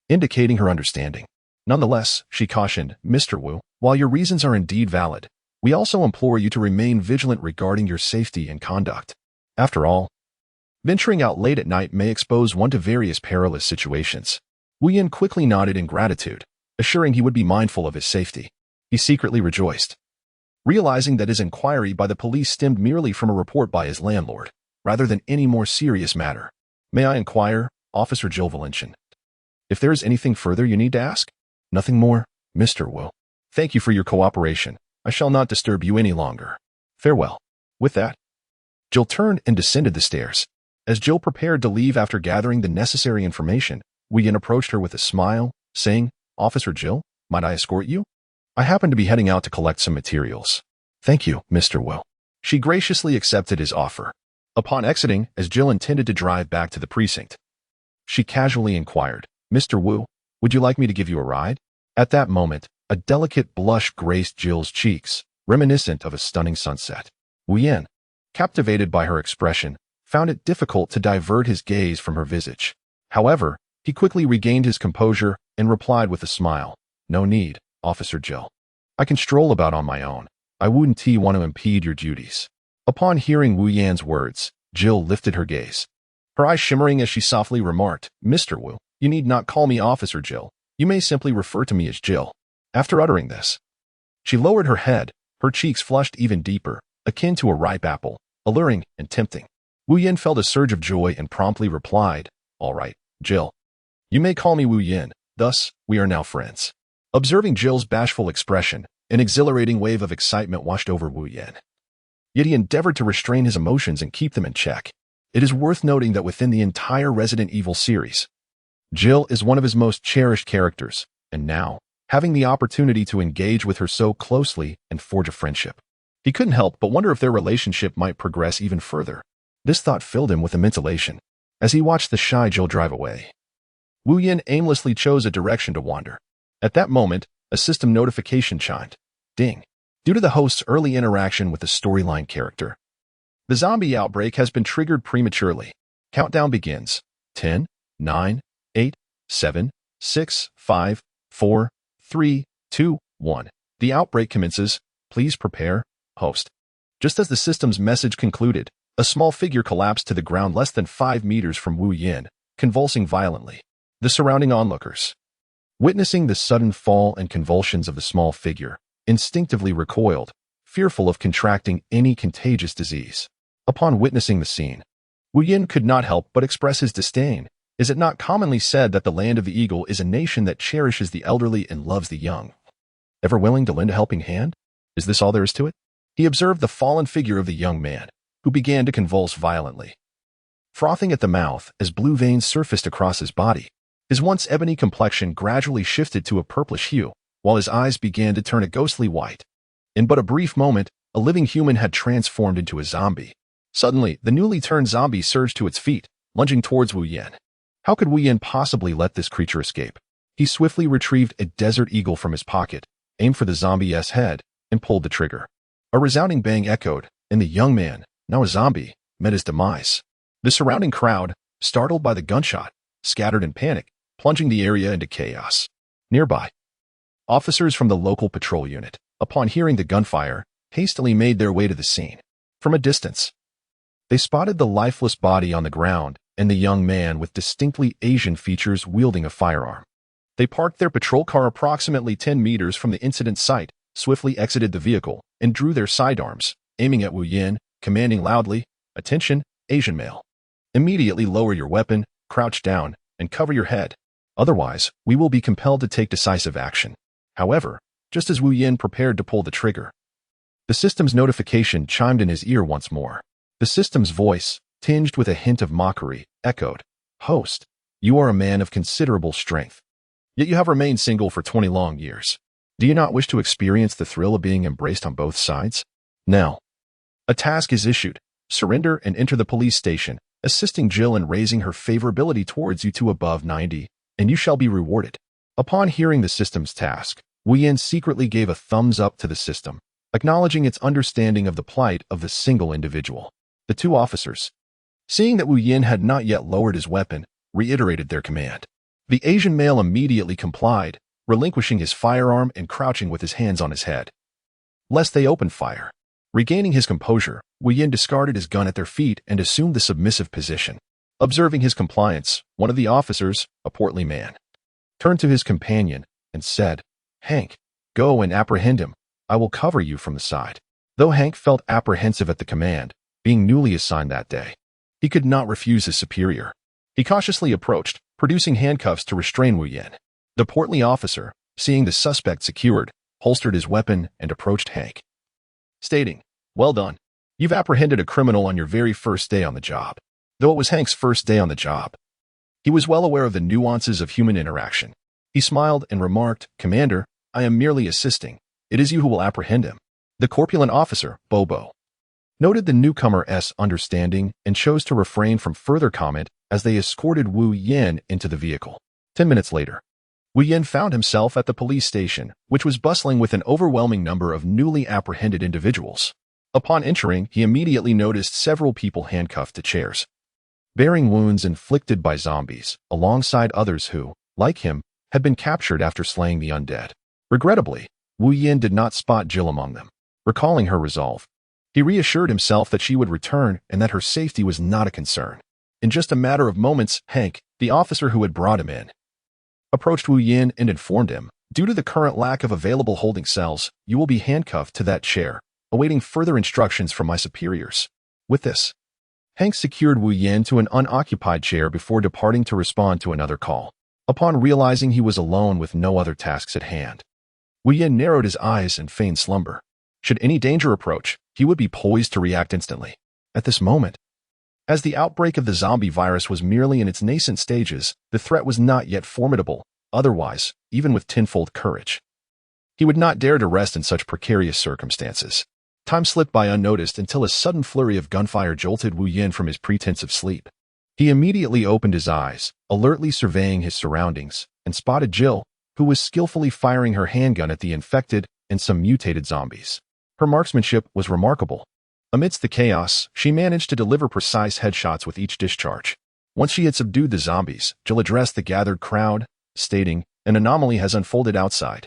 indicating her understanding. "Nonetheless," she cautioned, "Mr. Wu, while your reasons are indeed valid, we also implore you to remain vigilant regarding your safety and conduct. After all, venturing out late at night may expose one to various perilous situations." Wu Yin quickly nodded in gratitude, assuring he would be mindful of his safety. He secretly rejoiced, realizing that his inquiry by the police stemmed merely from a report by his landlord, rather than any more serious matter. "May I inquire, Officer Jill Valentine, if there is anything further you need to ask?" "Nothing more, Mr. Wu. Thank you for your cooperation. I shall not disturb you any longer. Farewell." With that, Jill turned and descended the stairs. As Jill prepared to leave after gathering the necessary information, Wu Yin approached her with a smile, saying, "Officer Jill, might I escort you? I happen to be heading out to collect some materials." "Thank you, Mr. Wu." She graciously accepted his offer. Upon exiting, as Jill intended to drive back to the precinct, she casually inquired, "Mr. Wu, would you like me to give you a ride?" At that moment, a delicate blush graced Jill's cheeks, reminiscent of a stunning sunset. Wu Yan, captivated by her expression, found it difficult to divert his gaze from her visage. However, he quickly regained his composure and replied with a smile, "No need, Officer Jill. I can stroll about on my own. I wouldn't want to impede your duties." Upon hearing Wu Yan's words, Jill lifted her gaze, her eyes shimmering as she softly remarked, "Mr. Wu, you need not call me Officer Jill. You may simply refer to me as Jill." After uttering this, she lowered her head, her cheeks flushed even deeper, akin to a ripe apple, alluring and tempting. Wu Yan felt a surge of joy and promptly replied, "All right, Jill. You may call me Wu Yan. Thus, we are now friends." Observing Jill's bashful expression, an exhilarating wave of excitement washed over Wu Yan. Yet he endeavored to restrain his emotions and keep them in check. It is worth noting that within the entire Resident Evil series, Jill is one of his most cherished characters, and now, having the opportunity to engage with her so closely and forge a friendship, he couldn't help but wonder if their relationship might progress even further. This thought filled him with immense elation. As he watched the shy Jill drive away, Wu Yan aimlessly chose a direction to wander. At that moment, a system notification chimed. Ding. Due to the host's early interaction with the storyline character, the zombie outbreak has been triggered prematurely. Countdown begins. 10, 9, 8, 7, 6, 5, 4, 3, 2, 1. The outbreak commences. Please prepare, host. Just as the system's message concluded, a small figure collapsed to the ground less than 5 meters from Wu Yan, convulsing violently. The surrounding onlookers, witnessing the sudden fall and convulsions of the small figure, instinctively recoiled, fearful of contracting any contagious disease. Upon witnessing the scene, Wu Yan could not help but express his disdain. Is it not commonly said that the land of the eagle is a nation that cherishes the elderly and loves the young? Ever willing to lend a helping hand? Is this all there is to it? He observed the fallen figure of the young man, who began to convulse violently, frothing at the mouth as blue veins surfaced across his body. His once ebony complexion gradually shifted to a purplish hue, while his eyes began to turn a ghostly white. In but a brief moment, a living human had transformed into a zombie. Suddenly, the newly turned zombie surged to its feet, lunging towards Wu Yan. How could Wu Yan possibly let this creature escape? He swiftly retrieved a desert eagle from his pocket, aimed for the zombie's head, and pulled the trigger. A resounding bang echoed, and the young man, now a zombie, met his demise. The surrounding crowd, startled by the gunshot, scattered in panic, plunging the area into chaos. Nearby, officers from the local patrol unit, upon hearing the gunfire, hastily made their way to the scene. From a distance, they spotted the lifeless body on the ground and the young man with distinctly Asian features wielding a firearm. They parked their patrol car approximately 10 meters from the incident site, swiftly exited the vehicle, and drew their sidearms, aiming at Wu Yan, commanding loudly, "Attention, Asian male. Immediately lower your weapon, crouch down, and cover your head. Otherwise, we will be compelled to take decisive action." However, just as Wu Yan prepared to pull the trigger, the system's notification chimed in his ear once more. The system's voice, tinged with a hint of mockery, echoed, "Host, you are a man of considerable strength. Yet you have remained single for 20 long years. Do you not wish to experience the thrill of being embraced on both sides? Now, a task is issued. Surrender and enter the police station, assisting Jill in raising her favorability towards you to above 90, and you shall be rewarded." Upon hearing the system's task, Wu Yan secretly gave a thumbs up to the system, acknowledging its understanding of the plight of the single individual. The two officers, seeing that Wu Yan had not yet lowered his weapon, reiterated their command. The Asian male immediately complied, relinquishing his firearm and crouching with his hands on his head, lest they open fire. Regaining his composure, Wu Yan discarded his gun at their feet and assumed the submissive position. Observing his compliance, one of the officers, a portly man, turned to his companion and said, "Hank, go and apprehend him. I will cover you from the side." Though Hank felt apprehensive at the command, being newly assigned that day, he could not refuse his superior. He cautiously approached, producing handcuffs to restrain Wu Yan. The portly officer, seeing the suspect secured, holstered his weapon and approached Hank, stating, "Well done. You've apprehended a criminal on your very first day on the job." Though it was Hank's first day on the job, he was well aware of the nuances of human interaction. He smiled and remarked, "Commander, I am merely assisting. It is you who will apprehend him." The corpulent officer, Bobo, noted the newcomer's understanding and chose to refrain from further comment as they escorted Wu Yin into the vehicle. 10 minutes later, Wu Yin found himself at the police station, which was bustling with an overwhelming number of newly apprehended individuals. Upon entering, he immediately noticed several people handcuffed to chairs, bearing wounds inflicted by zombies, alongside others who, like him, had been captured after slaying the undead. Regrettably, Wu Yin did not spot Jill among them. Recalling her resolve, he reassured himself that she would return and that her safety was not a concern. In just a matter of moments, Hank, the officer who had brought him in, approached Wu Yin and informed him, "Due to the current lack of available holding cells, you will be handcuffed to that chair, awaiting further instructions from my superiors." With this, Hank secured Wu Yin to an unoccupied chair before departing to respond to another call. Upon realizing he was alone with no other tasks at hand, Wu Yin narrowed his eyes and feigned slumber. Should any danger approach, he would be poised to react instantly. At this moment, as the outbreak of the zombie virus was merely in its nascent stages, the threat was not yet formidable. Otherwise, even with tenfold courage, he would not dare to rest in such precarious circumstances. Time slipped by unnoticed until a sudden flurry of gunfire jolted Wu Yin from his pretense of sleep. He immediately opened his eyes, alertly surveying his surroundings, and spotted Jill, who was skillfully firing her handgun at the infected and some mutated zombies. Her marksmanship was remarkable. Amidst the chaos, she managed to deliver precise headshots with each discharge. Once she had subdued the zombies, Jill addressed the gathered crowd, stating, "An anomaly has unfolded outside.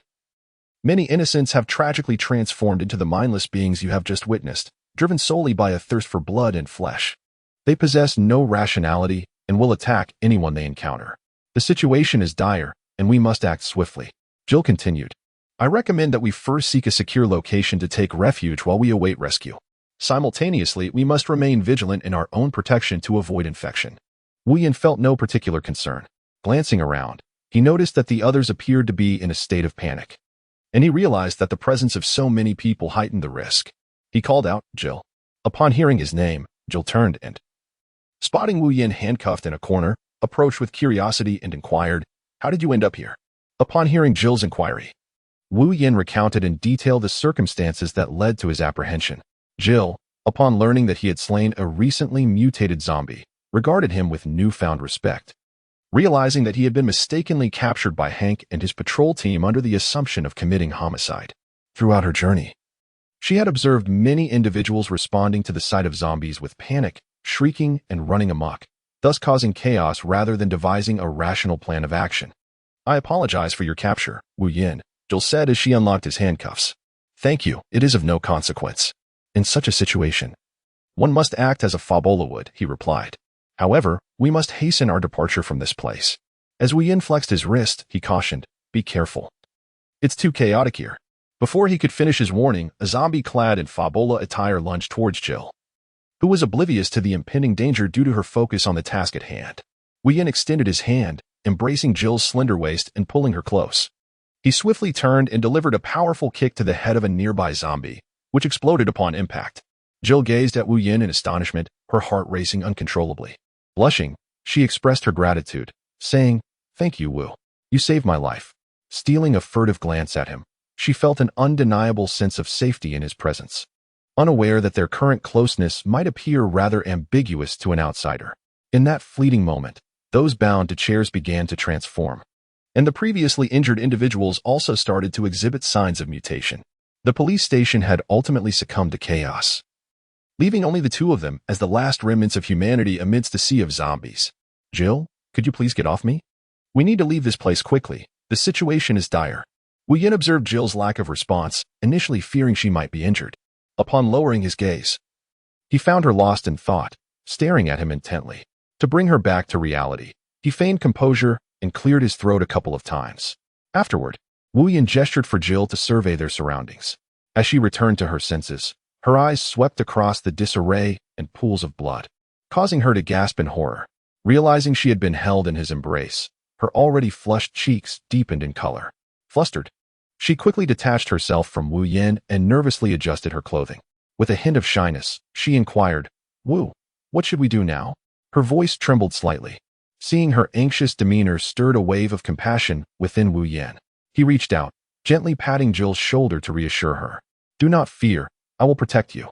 Many innocents have tragically transformed into the mindless beings you have just witnessed, driven solely by a thirst for blood and flesh. They possess no rationality and will attack anyone they encounter. The situation is dire, and we must act swiftly." Jill continued, "I recommend that we first seek a secure location to take refuge while we await rescue. Simultaneously, we must remain vigilant in our own protection to avoid infection." Wu Yin felt no particular concern. Glancing around, he noticed that the others appeared to be in a state of panic, and he realized that the presence of so many people heightened the risk. He called out, "Jill." Upon hearing his name, Jill turned and, spotting Wu Yin handcuffed in a corner, approached with curiosity and inquired, "How did you end up here?" Upon hearing Jill's inquiry, Wu Yin recounted in detail the circumstances that led to his apprehension. Jill, upon learning that he had slain a recently mutated zombie, regarded him with newfound respect, realizing that he had been mistakenly captured by Hank and his patrol team under the assumption of committing homicide. Throughout her journey, she had observed many individuals responding to the sight of zombies with panic, shrieking, and running amok, thus causing chaos rather than devising a rational plan of action. "I apologize for your capture, Wu Yin," Jill said as she unlocked his handcuffs. "Thank you, it is of no consequence. In such a situation, one must act as a Fabola would," he replied. "However, we must hasten our departure from this place." As Wu Yin flexed his wrist, he cautioned, "Be careful. It's too chaotic here." Before he could finish his warning, a zombie clad in Fabola attire lunged towards Jill, who was oblivious to the impending danger due to her focus on the task at hand. Wu Yin extended his hand, embracing Jill's slender waist and pulling her close. He swiftly turned and delivered a powerful kick to the head of a nearby zombie, which exploded upon impact. Jill gazed at Wu Yin in astonishment, her heart racing uncontrollably. Blushing, she expressed her gratitude, saying, "Thank you, Wu. You saved my life." Stealing a furtive glance at him, she felt an undeniable sense of safety in his presence, unaware that their current closeness might appear rather ambiguous to an outsider. In that fleeting moment, those bound to chairs began to transform, and the previously injured individuals also started to exhibit signs of mutation. The police station had ultimately succumbed to chaos, leaving only the two of them as the last remnants of humanity amidst a sea of zombies. "Jill, could you please get off me? We need to leave this place quickly. The situation is dire." Wu Yin observed Jill's lack of response, initially fearing she might be injured. Upon lowering his gaze, he found her lost in thought, staring at him intently. To bring her back to reality, he feigned composure and cleared his throat a couple of times. Afterward, Wu Yin gestured for Jill to survey their surroundings. As she returned to her senses, her eyes swept across the disarray and pools of blood, causing her to gasp in horror. Realizing she had been held in his embrace, her already flushed cheeks deepened in color. Flustered, she quickly detached herself from Wu Yin and nervously adjusted her clothing. With a hint of shyness, she inquired, "Wu, what should we do now?" Her voice trembled slightly. Seeing her anxious demeanor stirred a wave of compassion within Wu Yin. He reached out, gently patting Jill's shoulder to reassure her. "Do not fear, I will protect you."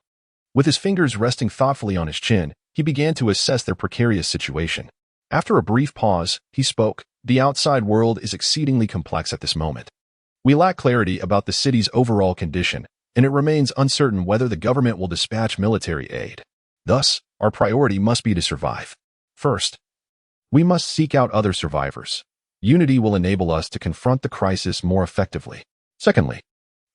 With his fingers resting thoughtfully on his chin, he began to assess their precarious situation. After a brief pause, he spoke, "The outside world is exceedingly complex at this moment. We lack clarity about the city's overall condition, and it remains uncertain whether the government will dispatch military aid. Thus, our priority must be to survive. First, we must seek out other survivors. Unity will enable us to confront the crisis more effectively. Secondly,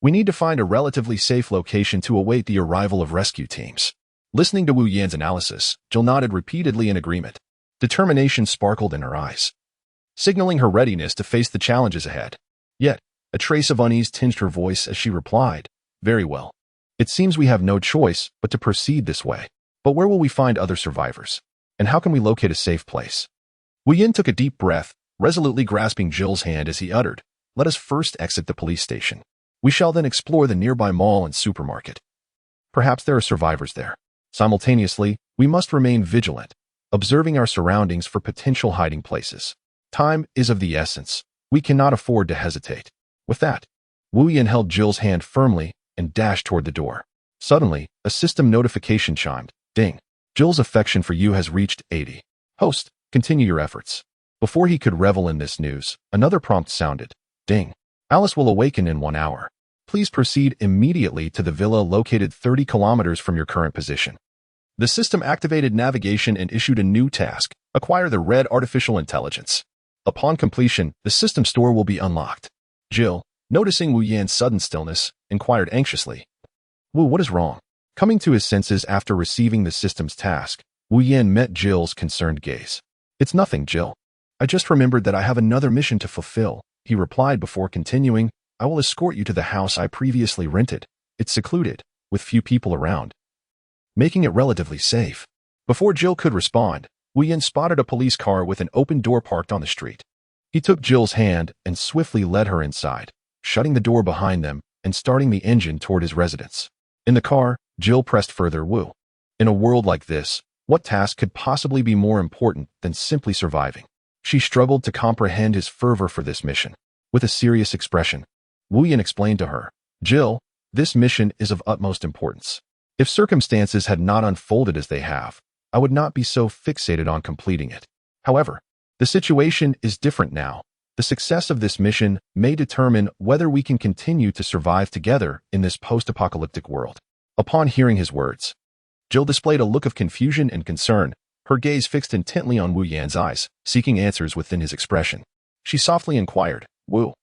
we need to find a relatively safe location to await the arrival of rescue teams." Listening to Wu Yan's analysis, Jill nodded repeatedly in agreement. Determination sparkled in her eyes, signaling her readiness to face the challenges ahead. Yet, a trace of unease tinged her voice as she replied, "Very well. It seems we have no choice but to proceed this way. But where will we find other survivors? And how can we locate a safe place?" Wu Yan took a deep breath, resolutely grasping Jill's hand as he uttered, "Let us first exit the police station. We shall then explore the nearby mall and supermarket. Perhaps there are survivors there. Simultaneously, we must remain vigilant, observing our surroundings for potential hiding places. Time is of the essence. We cannot afford to hesitate." With that, Wu Yan held Jill's hand firmly and dashed toward the door. Suddenly, a system notification chimed. Ding. Jill's affection for you has reached 80. Host, continue your efforts. Before he could revel in this news, another prompt sounded. Ding. Alice will awaken in 1 hour. Please proceed immediately to the villa located 30 kilometers from your current position. The system activated navigation and issued a new task: acquire the red artificial intelligence. Upon completion, the system store will be unlocked. Jill, noticing Wu Yan's sudden stillness, inquired anxiously, "Wu, what is wrong?" Coming to his senses after receiving the system's task, Wu Yan met Jill's concerned gaze. "It's nothing, Jill. I just remembered that I have another mission to fulfill," he replied before continuing, "I will escort you to the house I previously rented. It's secluded, with few people around, making it relatively safe." Before Jill could respond, Wu Yan spotted a police car with an open door parked on the street. He took Jill's hand and swiftly led her inside, shutting the door behind them and starting the engine toward his residence. In the car, Jill pressed further. "Wu, in a world like this, what task could possibly be more important than simply surviving?" She struggled to comprehend his fervor for this mission. With a serious expression, Wu Yan explained to her, "Jill, this mission is of utmost importance. If circumstances had not unfolded as they have, I would not be so fixated on completing it. However, the situation is different now. The success of this mission may determine whether we can continue to survive together in this post-apocalyptic world." Upon hearing his words, Jill displayed a look of confusion and concern, her gaze fixed intently on Wu Yan's eyes, seeking answers within his expression. She softly inquired, "Wu,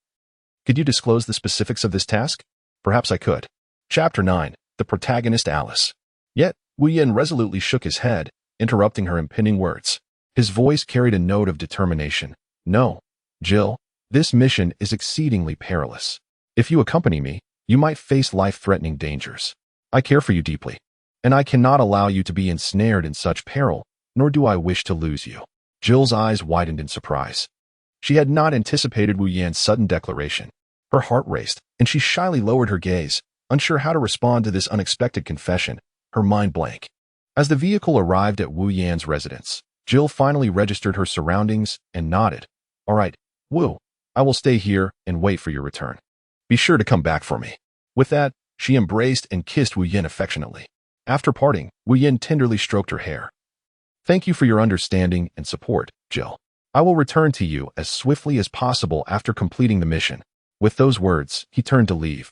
could you disclose the specifics of this task?" "Perhaps I could." Chapter 9. The protagonist, Alice. Yet, Wu Yan resolutely shook his head, interrupting her impending words. His voice carried a note of determination. "No, Jill, this mission is exceedingly perilous. If you accompany me, you might face life-threatening dangers. I care for you deeply, and I cannot allow you to be ensnared in such peril, nor do I wish to lose you." Jill's eyes widened in surprise. She had not anticipated Wu Yan's sudden declaration. Her heart raced, and she shyly lowered her gaze, unsure how to respond to this unexpected confession, her mind blank. As the vehicle arrived at Wu Yan's residence, Jill finally registered her surroundings and nodded. "All right, Wu, I will stay here and wait for your return. Be sure to come back for me." With that, she embraced and kissed Wu Yan affectionately. After parting, Wu Yan tenderly stroked her hair. "Thank you for your understanding and support, Jill. I will return to you as swiftly as possible after completing the mission." With those words, he turned to leave,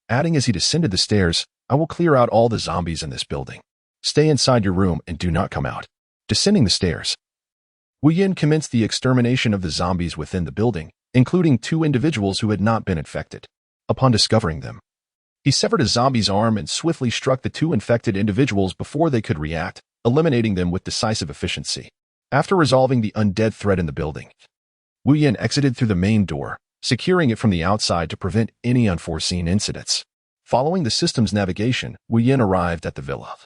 adding as he descended the stairs, "I will clear out all the zombies in this building. Stay inside your room and do not come out." Descending the stairs, Wu Yan commenced the extermination of the zombies within the building, including 2 individuals who had not been infected. Upon discovering them, he severed a zombie's arm and swiftly struck the 2 infected individuals before they could react, eliminating them with decisive efficiency. After resolving the undead threat in the building, Wu Yan exited through the main door, securing it from the outside to prevent any unforeseen incidents. Following the system's navigation, Wu Yan arrived at the villa,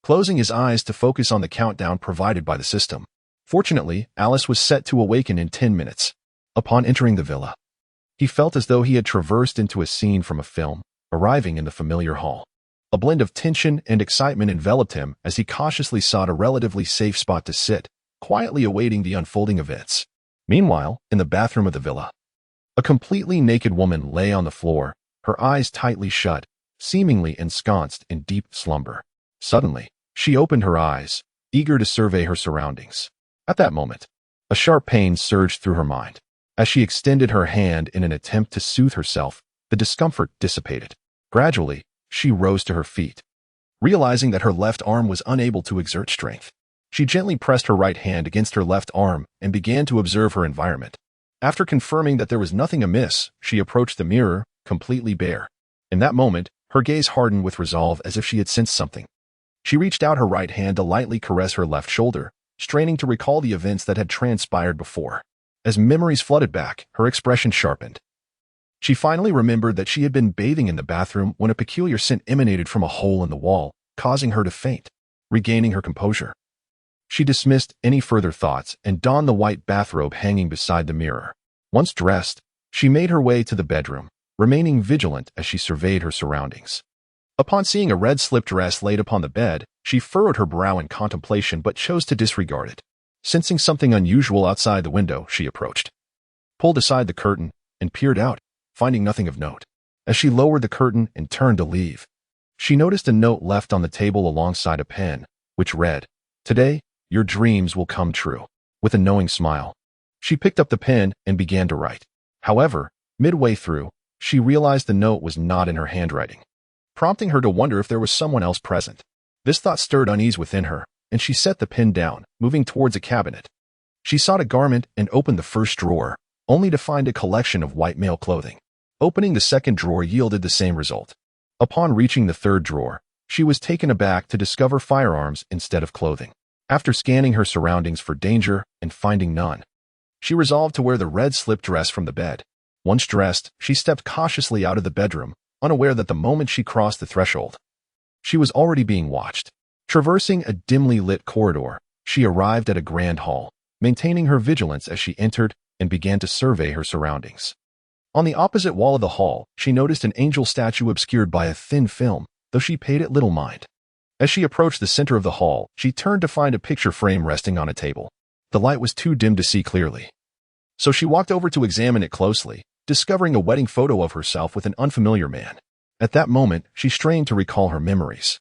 closing his eyes to focus on the countdown provided by the system. Fortunately, Alice was set to awaken in 10 minutes. Upon entering the villa, he felt as though he had traversed into a scene from a film, arriving in the familiar hall. A blend of tension and excitement enveloped him as he cautiously sought a relatively safe spot to sit, quietly awaiting the unfolding events. Meanwhile, in the bathroom of the villa, a completely naked woman lay on the floor, her eyes tightly shut, seemingly ensconced in deep slumber. Suddenly, she opened her eyes, eager to survey her surroundings. At that moment, a sharp pain surged through her mind. As she extended her hand in an attempt to soothe herself, the discomfort dissipated. Gradually, she rose to her feet. Realizing that her left arm was unable to exert strength, she gently pressed her right hand against her left arm and began to observe her environment. After confirming that there was nothing amiss, she approached the mirror, completely bare. In that moment, her gaze hardened with resolve as if she had sensed something. She reached out her right hand to lightly caress her left shoulder, straining to recall the events that had transpired before. As memories flooded back, her expression sharpened. She finally remembered that she had been bathing in the bathroom when a peculiar scent emanated from a hole in the wall, causing her to faint. Regaining her composure, she dismissed any further thoughts and donned the white bathrobe hanging beside the mirror. Once dressed, she made her way to the bedroom, remaining vigilant as she surveyed her surroundings. Upon seeing a red slip dress laid upon the bed, she furrowed her brow in contemplation but chose to disregard it. Sensing something unusual outside the window, she approached, pulled aside the curtain, and peered out, finding nothing of note. As she lowered the curtain and turned to leave, she noticed a note left on the table alongside a pen, which read, "Today, your dreams will come true." With a knowing smile, she picked up the pen and began to write. However, midway through, she realized the note was not in her handwriting, prompting her to wonder if there was someone else present. This thought stirred unease within her, and she set the pen down, moving towards a cabinet. She sought a garment and opened the first drawer, only to find a collection of white male clothing. Opening the second drawer yielded the same result. Upon reaching the third drawer, she was taken aback to discover firearms instead of clothing. After scanning her surroundings for danger and finding none, she resolved to wear the red slip dress from the bed. Once dressed, she stepped cautiously out of the bedroom, unaware that the moment she crossed the threshold, she was already being watched. Traversing a dimly lit corridor, she arrived at a grand hall, maintaining her vigilance as she entered and began to survey her surroundings. On the opposite wall of the hall, she noticed an angel statue obscured by a thin film, though she paid it little mind. As she approached the center of the hall, she turned to find a picture frame resting on a table. The light was too dim to see clearly, so she walked over to examine it closely, discovering a wedding photo of herself with an unfamiliar man. At that moment, she strained to recall her memories.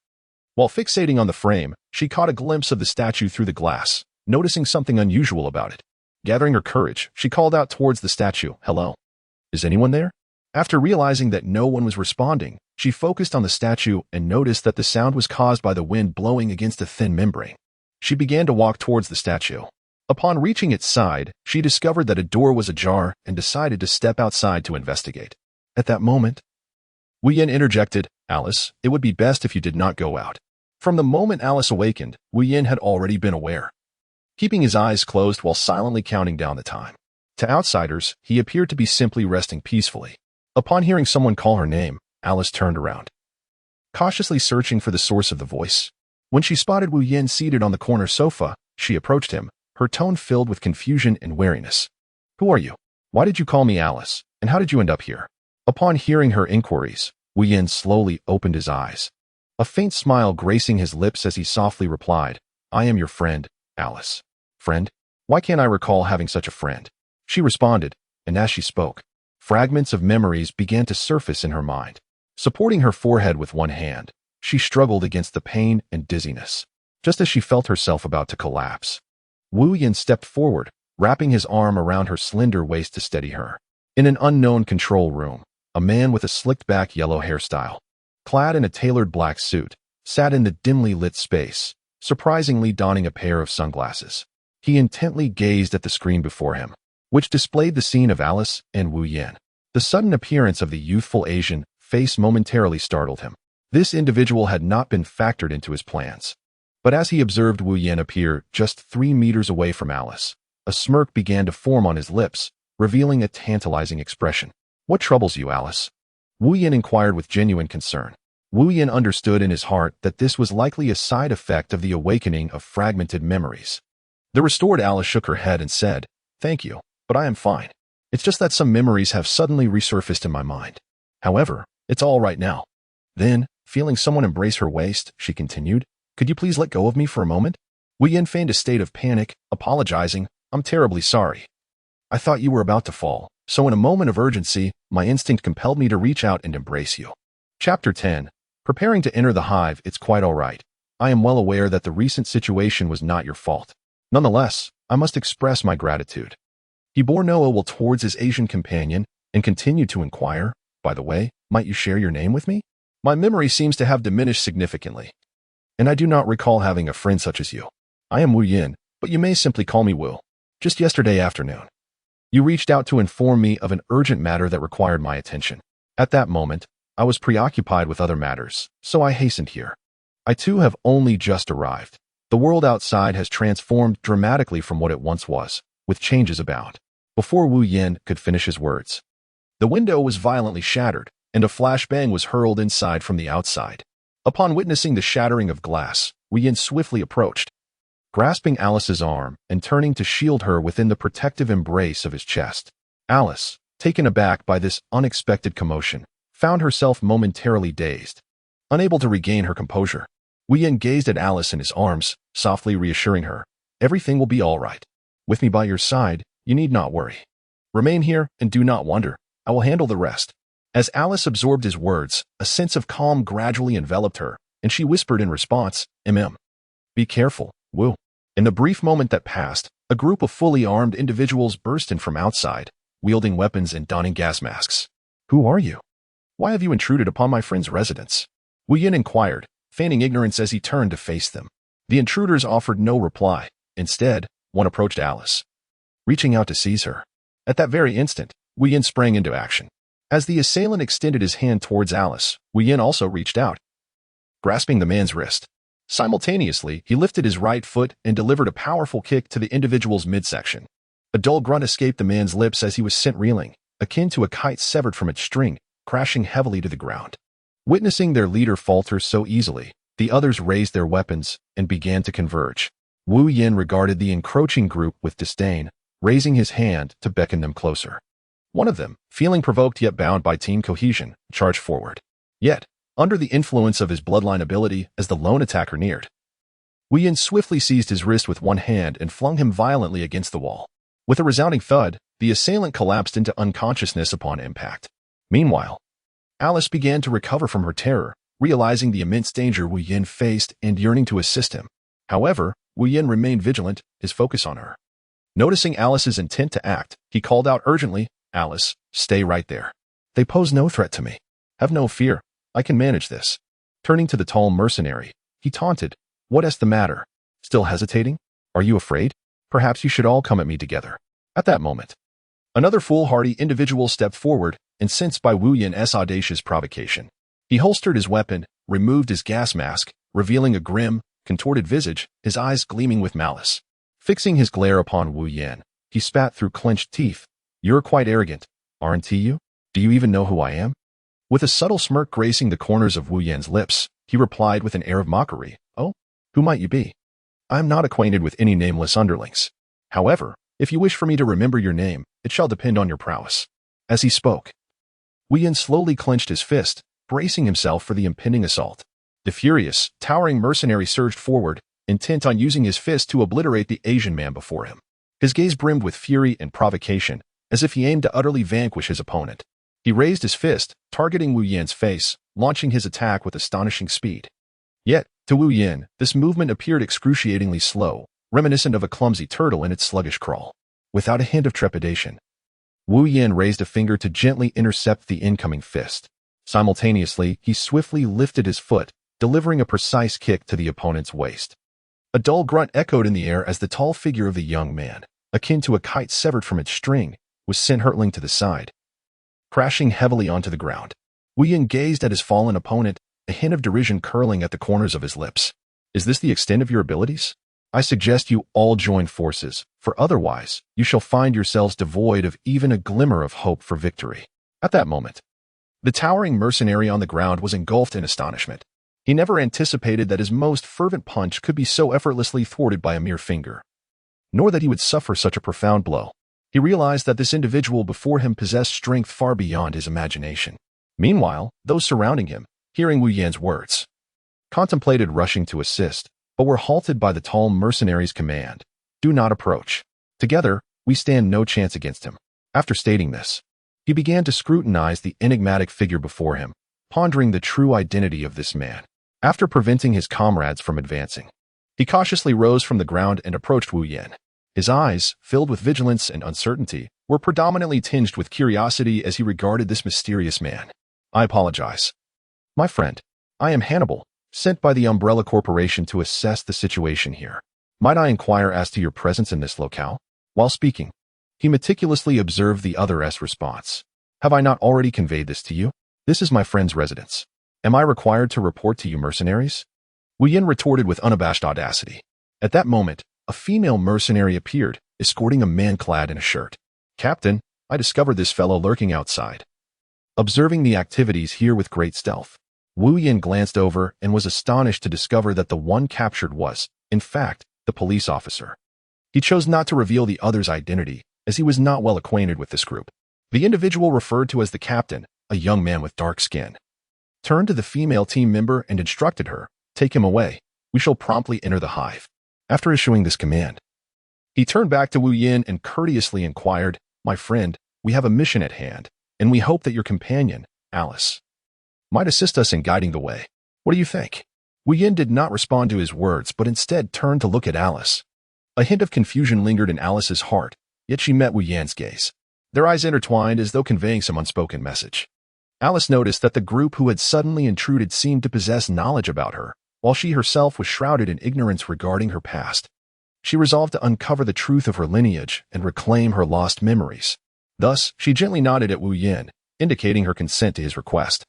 While fixating on the frame, she caught a glimpse of the statue through the glass, noticing something unusual about it. Gathering her courage, she called out towards the statue, "Hello? Is anyone there?" After realizing that no one was responding, she focused on the statue and noticed that the sound was caused by the wind blowing against a thin membrane. She began to walk towards the statue. Upon reaching its side, she discovered that a door was ajar and decided to step outside to investigate. At that moment, Wu Yin interjected, "Alice, it would be best if you did not go out." From the moment Alice awakened, Wu Yin had already been aware, keeping his eyes closed while silently counting down the time. To outsiders, he appeared to be simply resting peacefully. Upon hearing someone call her name, Alice turned around, cautiously searching for the source of the voice. When she spotted Wu Yin seated on the corner sofa, she approached him, her tone filled with confusion and wariness. "Who are you? Why did you call me Alice? And how did you end up here?" Upon hearing her inquiries, Wu Yin slowly opened his eyes, a faint smile gracing his lips as he softly replied, "I am your friend, Alice." "Friend? Why can't I recall having such a friend?" she responded, and as she spoke, fragments of memories began to surface in her mind. Supporting her forehead with one hand, she struggled against the pain and dizziness. Just as she felt herself about to collapse, Wu Yin stepped forward, wrapping his arm around her slender waist to steady her. In an unknown control room, a man with a slicked-back yellow hairstyle, clad in a tailored black suit, sat in the dimly lit space, surprisingly donning a pair of sunglasses. He intently gazed at the screen before him, which displayed the scene of Alice and Wu Yin. The sudden appearance of the youthful Asian face momentarily startled him. This individual had not been factored into his plans. But as he observed Wu Yin appear just 3 meters away from Alice, a smirk began to form on his lips, revealing a tantalizing expression. "What troubles you, Alice?" Wu Yin inquired with genuine concern. Wu Yin understood in his heart that this was likely a side effect of the awakening of fragmented memories. The restored Alice shook her head and said, "Thank you, but I am fine. It's just that some memories have suddenly resurfaced in my mind. However, it's all right now." Then, feeling someone embrace her waist, she continued, "Could you please let go of me for a moment?" Wu Yin feigned a state of panic, apologizing, "I'm terribly sorry. I thought you were about to fall, so in a moment of urgency, my instinct compelled me to reach out and embrace you." Chapter 10. Preparing to enter the hive, it's quite all right. I am well aware that the recent situation was not your fault. Nonetheless, I must express my gratitude." He bore no ill will towards his Asian companion and continued to inquire, "By the way, might you share your name with me? My memory seems to have diminished significantly, and I do not recall having a friend such as you. I am Wu Yin, but you may simply call me Wu. Just yesterday afternoon, you reached out to inform me of an urgent matter that required my attention. At that moment, I was preoccupied with other matters, so I hastened here. I too have only just arrived. The world outside has transformed dramatically from what it once was, with changes abound." Before Wu Yin could finish his words, the window was violently shattered, and a flashbang was hurled inside from the outside. Upon witnessing the shattering of glass, Wu Yin swiftly approached, grasping Alice's arm and turning to shield her within the protective embrace of his chest. Alice, taken aback by this unexpected commotion, found herself momentarily dazed. Unable to regain her composure, Wu Yin gazed at Alice in his arms, softly reassuring her, "Everything will be all right. With me by your side, you need not worry. Remain here and do not wonder. I will handle the rest." As Alice absorbed his words, a sense of calm gradually enveloped her, and she whispered in response, "Be careful, Wu." In the brief moment that passed, a group of fully armed individuals burst in from outside, wielding weapons and donning gas masks. "Who are you? Why have you intruded upon my friend's residence?" Wu Yin inquired, feigning ignorance as he turned to face them. The intruders offered no reply. Instead, one approached Alice, reaching out to seize her. At that very instant, Wu Yin sprang into action. As the assailant extended his hand towards Alice, Wu Yin also reached out, grasping the man's wrist. Simultaneously, he lifted his right foot and delivered a powerful kick to the individual's midsection. A dull grunt escaped the man's lips as he was sent reeling, akin to a kite severed from its string, crashing heavily to the ground. Witnessing their leader falter so easily, the others raised their weapons and began to converge. Wu Yin regarded the encroaching group with disdain, raising his hand to beckon them closer. One of them, feeling provoked yet bound by team cohesion, charged forward. Yet, under the influence of his bloodline ability as the lone attacker neared, Wu Yin swiftly seized his wrist with one hand and flung him violently against the wall. With a resounding thud, the assailant collapsed into unconsciousness upon impact. Meanwhile, Alice began to recover from her terror, realizing the immense danger Wu Yin faced and yearning to assist him. However, Wu Yin remained vigilant, his focus on her. Noticing Alice's intent to act, he called out urgently, "Alice, stay right there. They pose no threat to me. Have no fear. I can manage this." Turning to the tall mercenary, he taunted, "What is the matter? Still hesitating? Are you afraid? Perhaps you should all come at me together." At that moment, another foolhardy individual stepped forward, incensed by Wu Yin's audacious provocation. He holstered his weapon, removed his gas mask, revealing a grim, contorted visage, his eyes gleaming with malice. Fixing his glare upon Wu Yin, he spat through clenched teeth, "You're quite arrogant, aren't you? Do you even know who I am?" With a subtle smirk gracing the corners of Wu Yin's lips, he replied with an air of mockery, "Oh, who might you be? I am not acquainted with any nameless underlings. However, if you wish for me to remember your name, it shall depend on your prowess." As he spoke, Wu Yin slowly clenched his fist, bracing himself for the impending assault. The furious, towering mercenary surged forward, intent on using his fist to obliterate the Asian man before him. His gaze brimmed with fury and provocation, as if he aimed to utterly vanquish his opponent. He raised his fist, targeting Wu Yin's face, launching his attack with astonishing speed. Yet, to Wu Yin, this movement appeared excruciatingly slow, reminiscent of a clumsy turtle in its sluggish crawl. Without a hint of trepidation, Wu Yin raised a finger to gently intercept the incoming fist. Simultaneously, he swiftly lifted his foot, delivering a precise kick to the opponent's waist. A dull grunt echoed in the air as the tall figure of the young man, akin to a kite severed from its string, was sent hurtling to the side, crashing heavily onto the ground. Wu Yin gazed at his fallen opponent, a hint of derision curling at the corners of his lips. "Is this the extent of your abilities? I suggest you all join forces, for otherwise, you shall find yourselves devoid of even a glimmer of hope for victory." At that moment, the towering mercenary on the ground was engulfed in astonishment. He never anticipated that his most fervent punch could be so effortlessly thwarted by a mere finger, nor that he would suffer such a profound blow. He realized that this individual before him possessed strength far beyond his imagination. Meanwhile, those surrounding him, hearing Wu Yin's words, contemplated rushing to assist, but were halted by the tall mercenary's command, "Do not approach. Together, we stand no chance against him." After stating this, he began to scrutinize the enigmatic figure before him, pondering the true identity of this man. After preventing his comrades from advancing, he cautiously rose from the ground and approached Wu Yin. His eyes, filled with vigilance and uncertainty, were predominantly tinged with curiosity as he regarded this mysterious man. I apologize. My friend, I am Hannibal, sent by the Umbrella Corporation to assess the situation here. Might I inquire as to your presence in this locale? While speaking, he meticulously observed the other's response. Have I not already conveyed this to you? This is my friend's residence. Am I required to report to you mercenaries? Wu Yin retorted with unabashed audacity. At that moment, a female mercenary appeared, escorting a man clad in a shirt. Captain, I discovered this fellow lurking outside. Observing the activities here with great stealth, Wu Yin glanced over and was astonished to discover that the one captured was, in fact, the police officer. He chose not to reveal the other's identity, as he was not well acquainted with this group. The individual referred to as the captain, a young man with dark skin, turned to the female team member and instructed her, "Take him away. We shall promptly enter the hive." After issuing this command, he turned back to Wu Yin and courteously inquired, "My friend, we have a mission at hand, and we hope that your companion, Alice, might assist us in guiding the way. What do you think?" Wu Yin did not respond to his words, but instead turned to look at Alice. A hint of confusion lingered in Alice's heart, yet she met Wu Yin's gaze. Their eyes intertwined as though conveying some unspoken message. Alice noticed that the group who had suddenly intruded seemed to possess knowledge about her, while she herself was shrouded in ignorance regarding her past. She resolved to uncover the truth of her lineage and reclaim her lost memories. Thus, she gently nodded at Wu Yin, indicating her consent to his request.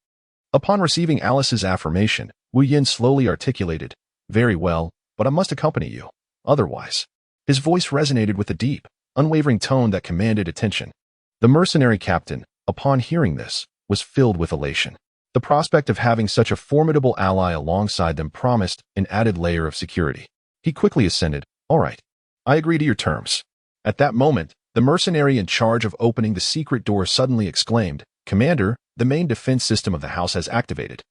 Upon receiving Alice's affirmation, Wu Yin slowly articulated, "Very well, but I must accompany you. Otherwise." His voice resonated with a deep, unwavering tone that commanded attention. The mercenary captain, upon hearing this, was filled with elation. The prospect of having such a formidable ally alongside them promised an added layer of security. He quickly assented, "All right. I agree to your terms." At that moment, the mercenary in charge of opening the secret door suddenly exclaimed, "Commander, the main defense system of the house has activated."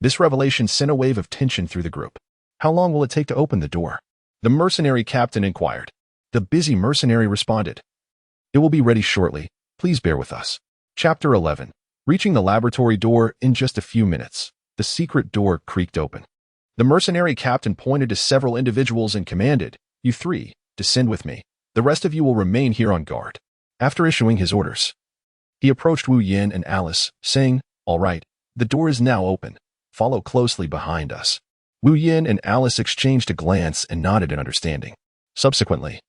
This revelation sent a wave of tension through the group. "How long will it take to open the door?" the mercenary captain inquired. The busy mercenary responded, "It will be ready shortly. Please bear with us." Chapter 11. Reaching the laboratory door in just a few minutes, the secret door creaked open. The mercenary captain pointed to several individuals and commanded, "You three, descend with me. The rest of you will remain here on guard." After issuing his orders, he approached Wu Yin and Alice, saying, "All right, the door is now open. Follow closely behind us." Wu Yin and Alice exchanged a glance and nodded in understanding. Subsequently,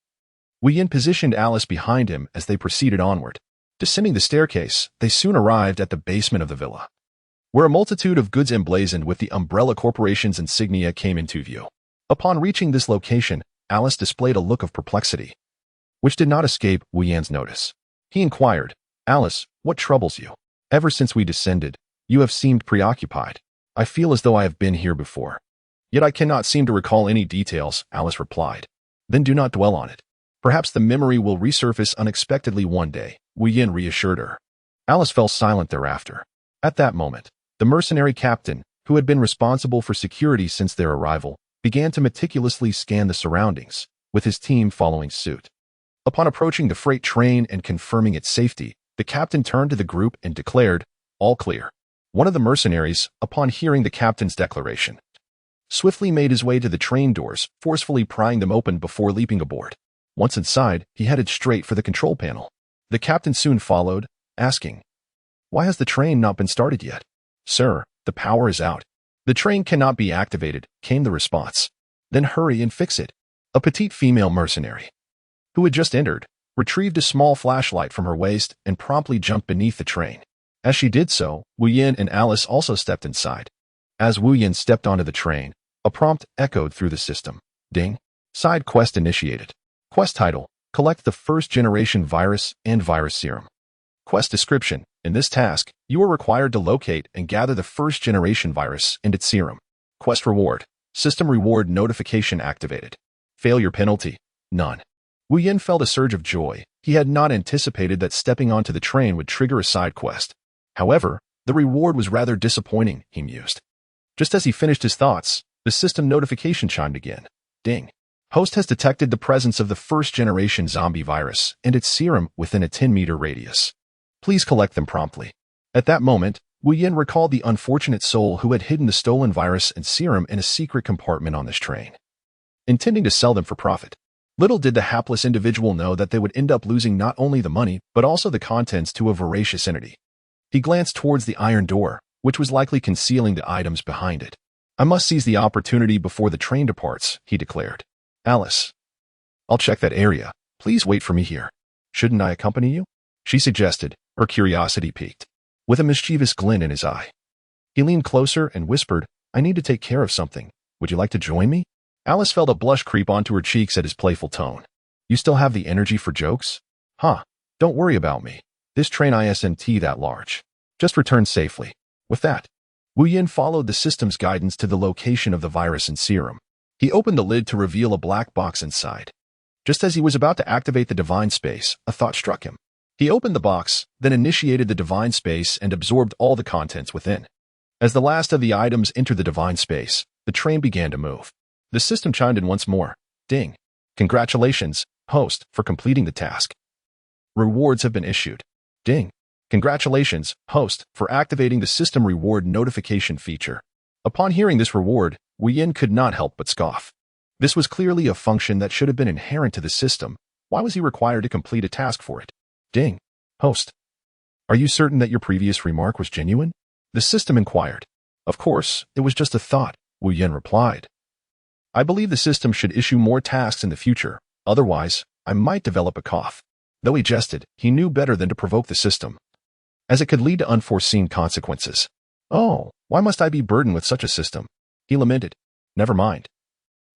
Wu Yin positioned Alice behind him as they proceeded onward. Descending the staircase, they soon arrived at the basement of the villa, where a multitude of goods emblazoned with the Umbrella Corporation's insignia came into view. Upon reaching this location, Alice displayed a look of perplexity, which did not escape Wu Yin's notice. He inquired, "Alice, what troubles you? Ever since we descended, you have seemed preoccupied. I feel as though I have been here before. Yet I cannot seem to recall any details," Alice replied. "Then do not dwell on it. Perhaps the memory will resurface unexpectedly one day," Wu Yin reassured her. Alice fell silent thereafter. At that moment, the mercenary captain, who had been responsible for security since their arrival, began to meticulously scan the surroundings, with his team following suit. Upon approaching the freight train and confirming its safety, the captain turned to the group and declared, "All clear." One of the mercenaries, upon hearing the captain's declaration, swiftly made his way to the train doors, forcefully prying them open before leaping aboard. Once inside, he headed straight for the control panel. The captain soon followed, asking, "Why has the train not been started yet?" "Sir, the power is out. The train cannot be activated," came the response. "Then hurry and fix it." A petite female mercenary, who had just entered, retrieved a small flashlight from her waist and promptly jumped beneath the train. As she did so, Wu Yin and Alice also stepped inside. As Wu Yin stepped onto the train, a prompt echoed through the system. Ding. Side quest initiated. Quest title: Collect the first-generation virus and virus serum. Quest description: In this task, you are required to locate and gather the first-generation virus and its serum. Quest reward: System reward notification activated. Failure penalty: None. Wu Yin felt a surge of joy. He had not anticipated that stepping onto the train would trigger a side quest. However, the reward was rather disappointing, he mused. Just as he finished his thoughts, the system notification chimed again. Ding. Host has detected the presence of the first-generation zombie virus and its serum within a 10-meter radius. Please collect them promptly. At that moment, Wu Yin recalled the unfortunate soul who had hidden the stolen virus and serum in a secret compartment on this train, intending to sell them for profit. Little did the hapless individual know that they would end up losing not only the money, but also the contents to a voracious entity. He glanced towards the iron door, which was likely concealing the items behind it. I must seize the opportunity before the train departs, he declared. Alice, I'll check that area. Please wait for me here. Shouldn't I accompany you? She suggested, her curiosity piqued. With a mischievous glint in his eye, he leaned closer and whispered, I need to take care of something. Would you like to join me? Alice felt a blush creep onto her cheeks at his playful tone. You still have the energy for jokes? Huh, don't worry about me. This train isn't that large. Just return safely. With that, Wu Yin followed the system's guidance to the location of the virus and serum. He opened the lid to reveal a black box inside. Just as he was about to activate the divine space, a thought struck him. He opened the box, then initiated the divine space and absorbed all the contents within. As the last of the items entered the divine space, the train began to move. The system chimed in once more. Ding. Congratulations, host, for completing the task. Rewards have been issued. Ding. Congratulations, host, for activating the system reward notification feature. Upon hearing this reward, Wu Yin could not help but scoff. This was clearly a function that should have been inherent to the system. Why was he required to complete a task for it? Ding. Host. Are you certain that your previous remark was genuine? The system inquired. Of course, it was just a thought, Wu Yin replied. I believe the system should issue more tasks in the future. Otherwise, I might develop a cough. Though he jested, he knew better than to provoke the system, as it could lead to unforeseen consequences. Oh, why must I be burdened with such a system? He lamented. Never mind.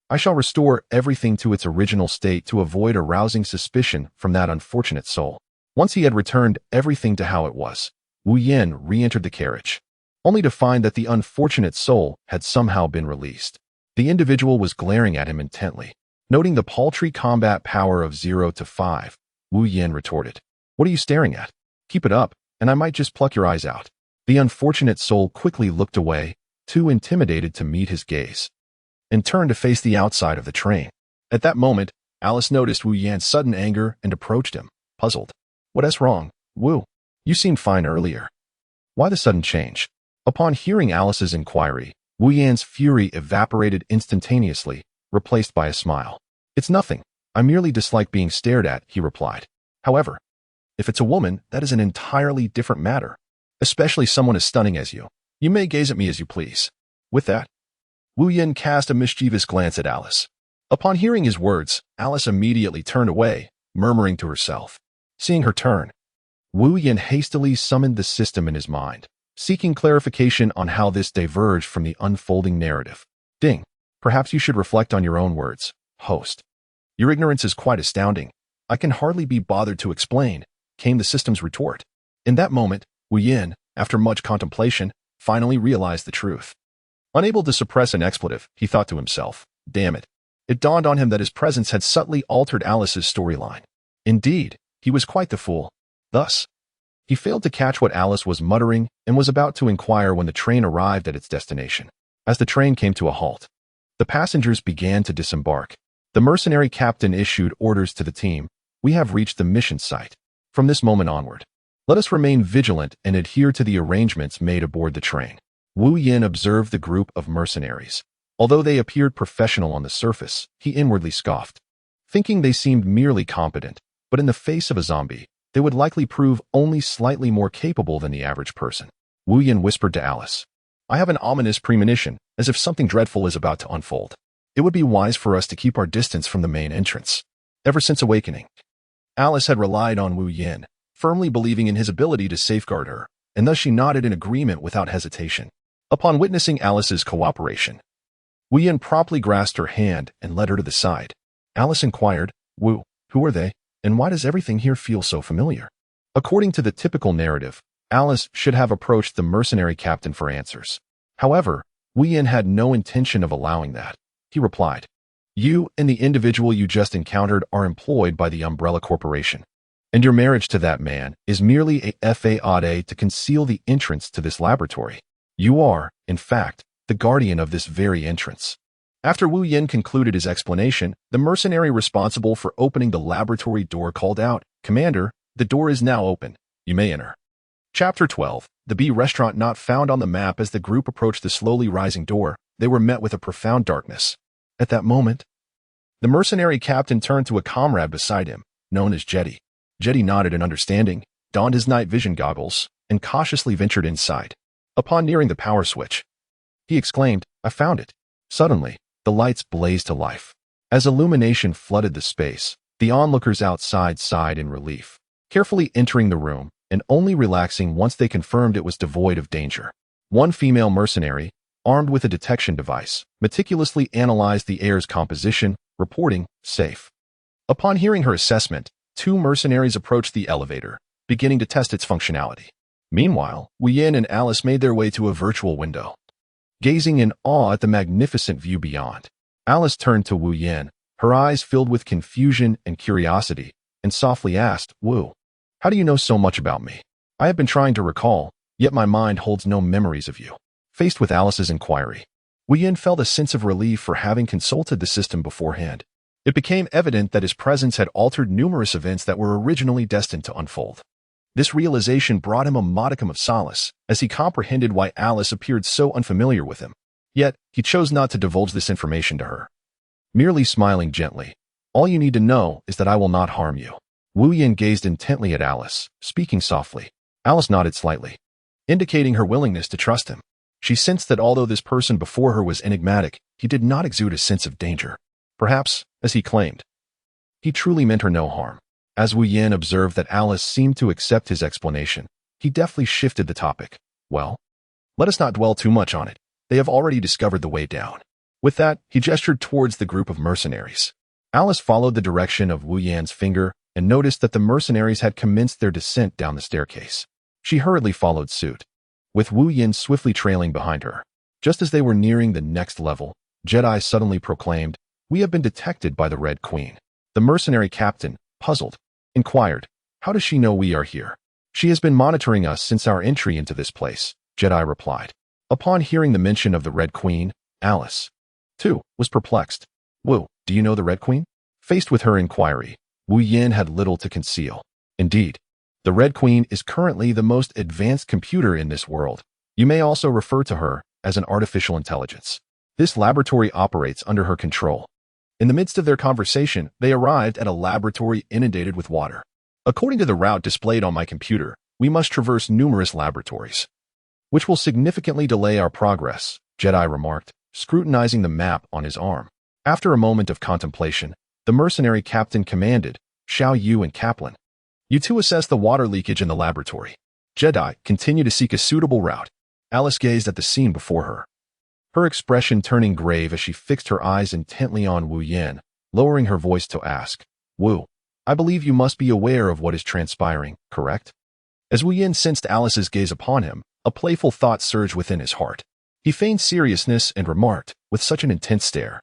I shall restore everything to its original state to avoid arousing suspicion from that unfortunate soul. Once he had returned everything to how it was, Wu Yin re-entered the carriage, only to find that the unfortunate soul had somehow been released. The individual was glaring at him intently. Noting the paltry combat power of 0 to 5, Wu Yin retorted, What are you staring at? Keep it up, and I might just pluck your eyes out. The unfortunate soul quickly looked away, too intimidated to meet his gaze, and turned to face the outside of the train. At that moment, Alice noticed Wu Yan's sudden anger and approached him, puzzled. What's wrong, Wu? You seemed fine earlier. Why the sudden change? Upon hearing Alice's inquiry, Wu Yan's fury evaporated instantaneously, replaced by a smile. It's nothing. I merely dislike being stared at, he replied. However, if it's a woman, that is an entirely different matter. Especially someone as stunning as you. You may gaze at me as you please. With that, Wu Yin cast a mischievous glance at Alice. Upon hearing his words, Alice immediately turned away, murmuring to herself. Seeing her turn, Wu Yin hastily summoned the system in his mind, seeking clarification on how this diverged from the unfolding narrative. Ding. Perhaps you should reflect on your own words, host. Your ignorance is quite astounding. I can hardly be bothered to explain, came the system's retort. In that moment, Wu Yin, after much contemplation, finally realized the truth. Unable to suppress an expletive, he thought to himself, damn it. It dawned on him that his presence had subtly altered Alice's storyline. Indeed, he was quite the fool. Thus, he failed to catch what Alice was muttering and was about to inquire when the train arrived at its destination. As the train came to a halt, the passengers began to disembark. The mercenary captain issued orders to the team. We have reached the mission site. From this moment onward, let us remain vigilant and adhere to the arrangements made aboard the train. Wu Yin observed the group of mercenaries. Although they appeared professional on the surface, he inwardly scoffed, thinking they seemed merely competent, but in the face of a zombie, they would likely prove only slightly more capable than the average person. Wu Yin whispered to Alice, I have an ominous premonition, as if something dreadful is about to unfold. It would be wise for us to keep our distance from the main entrance. Ever since awakening, Alice had relied on Wu Yin, firmly believing in his ability to safeguard her, and thus she nodded in agreement without hesitation. Upon witnessing Alice's cooperation, Wu Yin promptly grasped her hand and led her to the side. Alice inquired, Wu, who are they, and why does everything here feel so familiar? According to the typical narrative, Alice should have approached the mercenary captain for answers. However, Wu Yin had no intention of allowing that. He replied, You and the individual you just encountered are employed by the Umbrella Corporation, and your marriage to that man is merely a facade to conceal the entrance to this laboratory. You are, in fact, the guardian of this very entrance. After Wu Yin concluded his explanation, the mercenary responsible for opening the laboratory door called out, Commander, the door is now open. You may enter. Chapter 12. the restaurant not found on the map. As the group approached the slowly rising door, they were met with a profound darkness. At that moment, the mercenary captain turned to a comrade beside him, known as Jetty. Jetty nodded in understanding, donned his night vision goggles, and cautiously ventured inside. Upon nearing the power switch, he exclaimed, "I found it." Suddenly, the lights blazed to life. As illumination flooded the space, the onlookers outside sighed in relief, carefully entering the room and only relaxing once they confirmed it was devoid of danger. One female mercenary, armed with a detection device, meticulously analyzed the air's composition, reporting, "Safe." Upon hearing her assessment, two mercenaries approached the elevator, beginning to test its functionality. Meanwhile, Yin and Alice made their way to a virtual window. Gazing in awe at the magnificent view beyond, Alice turned to Wu Yin, her eyes filled with confusion and curiosity, and softly asked, "Wu, how do you know so much about me? I have been trying to recall, yet my mind holds no memories of you." Faced with Alice's inquiry, Wu Yin felt a sense of relief for having consulted the system beforehand. It became evident that his presence had altered numerous events that were originally destined to unfold. This realization brought him a modicum of solace, as he comprehended why Alice appeared so unfamiliar with him. Yet, he chose not to divulge this information to her. Merely smiling gently, "All you need to know is that I will not harm you." Wu Yin gazed intently at Alice, speaking softly. Alice nodded slightly, indicating her willingness to trust him. She sensed that although this person before her was enigmatic, he did not exude a sense of danger. Perhaps, as he claimed, he truly meant her no harm. As Wu Yin observed that Alice seemed to accept his explanation, he deftly shifted the topic. "Well, let us not dwell too much on it. They have already discovered the way down." With that, he gestured towards the group of mercenaries. Alice followed the direction of Wu Yan's finger and noticed that the mercenaries had commenced their descent down the staircase. She hurriedly followed suit, with Wu Yin swiftly trailing behind her. Just as they were nearing the next level, Jedi suddenly proclaimed, "We have been detected by the Red Queen." The mercenary captain, puzzled, inquired, "How does she know we are here?" "She has been monitoring us since our entry into this place," Jedi replied. Upon hearing the mention of the Red Queen, Alice, too, was perplexed. "Wu, do you know the Red Queen?" Faced with her inquiry, Wu Yin had little to conceal. "Indeed, the Red Queen is currently the most advanced computer in this world. You may also refer to her as an artificial intelligence. This laboratory operates under her control." In the midst of their conversation, they arrived at a laboratory inundated with water. "According to the route displayed on my computer, we must traverse numerous laboratories, which will significantly delay our progress," Jedi remarked, scrutinizing the map on his arm. After a moment of contemplation, the mercenary captain commanded, "Xiao Yu and Kaplan, you two assess the water leakage in the laboratory. Jedi, continue to seek a suitable route." Alice gazed at the scene before her, her expression turning grave as she fixed her eyes intently on Wu Yin, lowering her voice to ask, "Wu, I believe you must be aware of what is transpiring, correct?" As Wu Yin sensed Alice's gaze upon him, a playful thought surged within his heart. He feigned seriousness and remarked, with such an intense stare,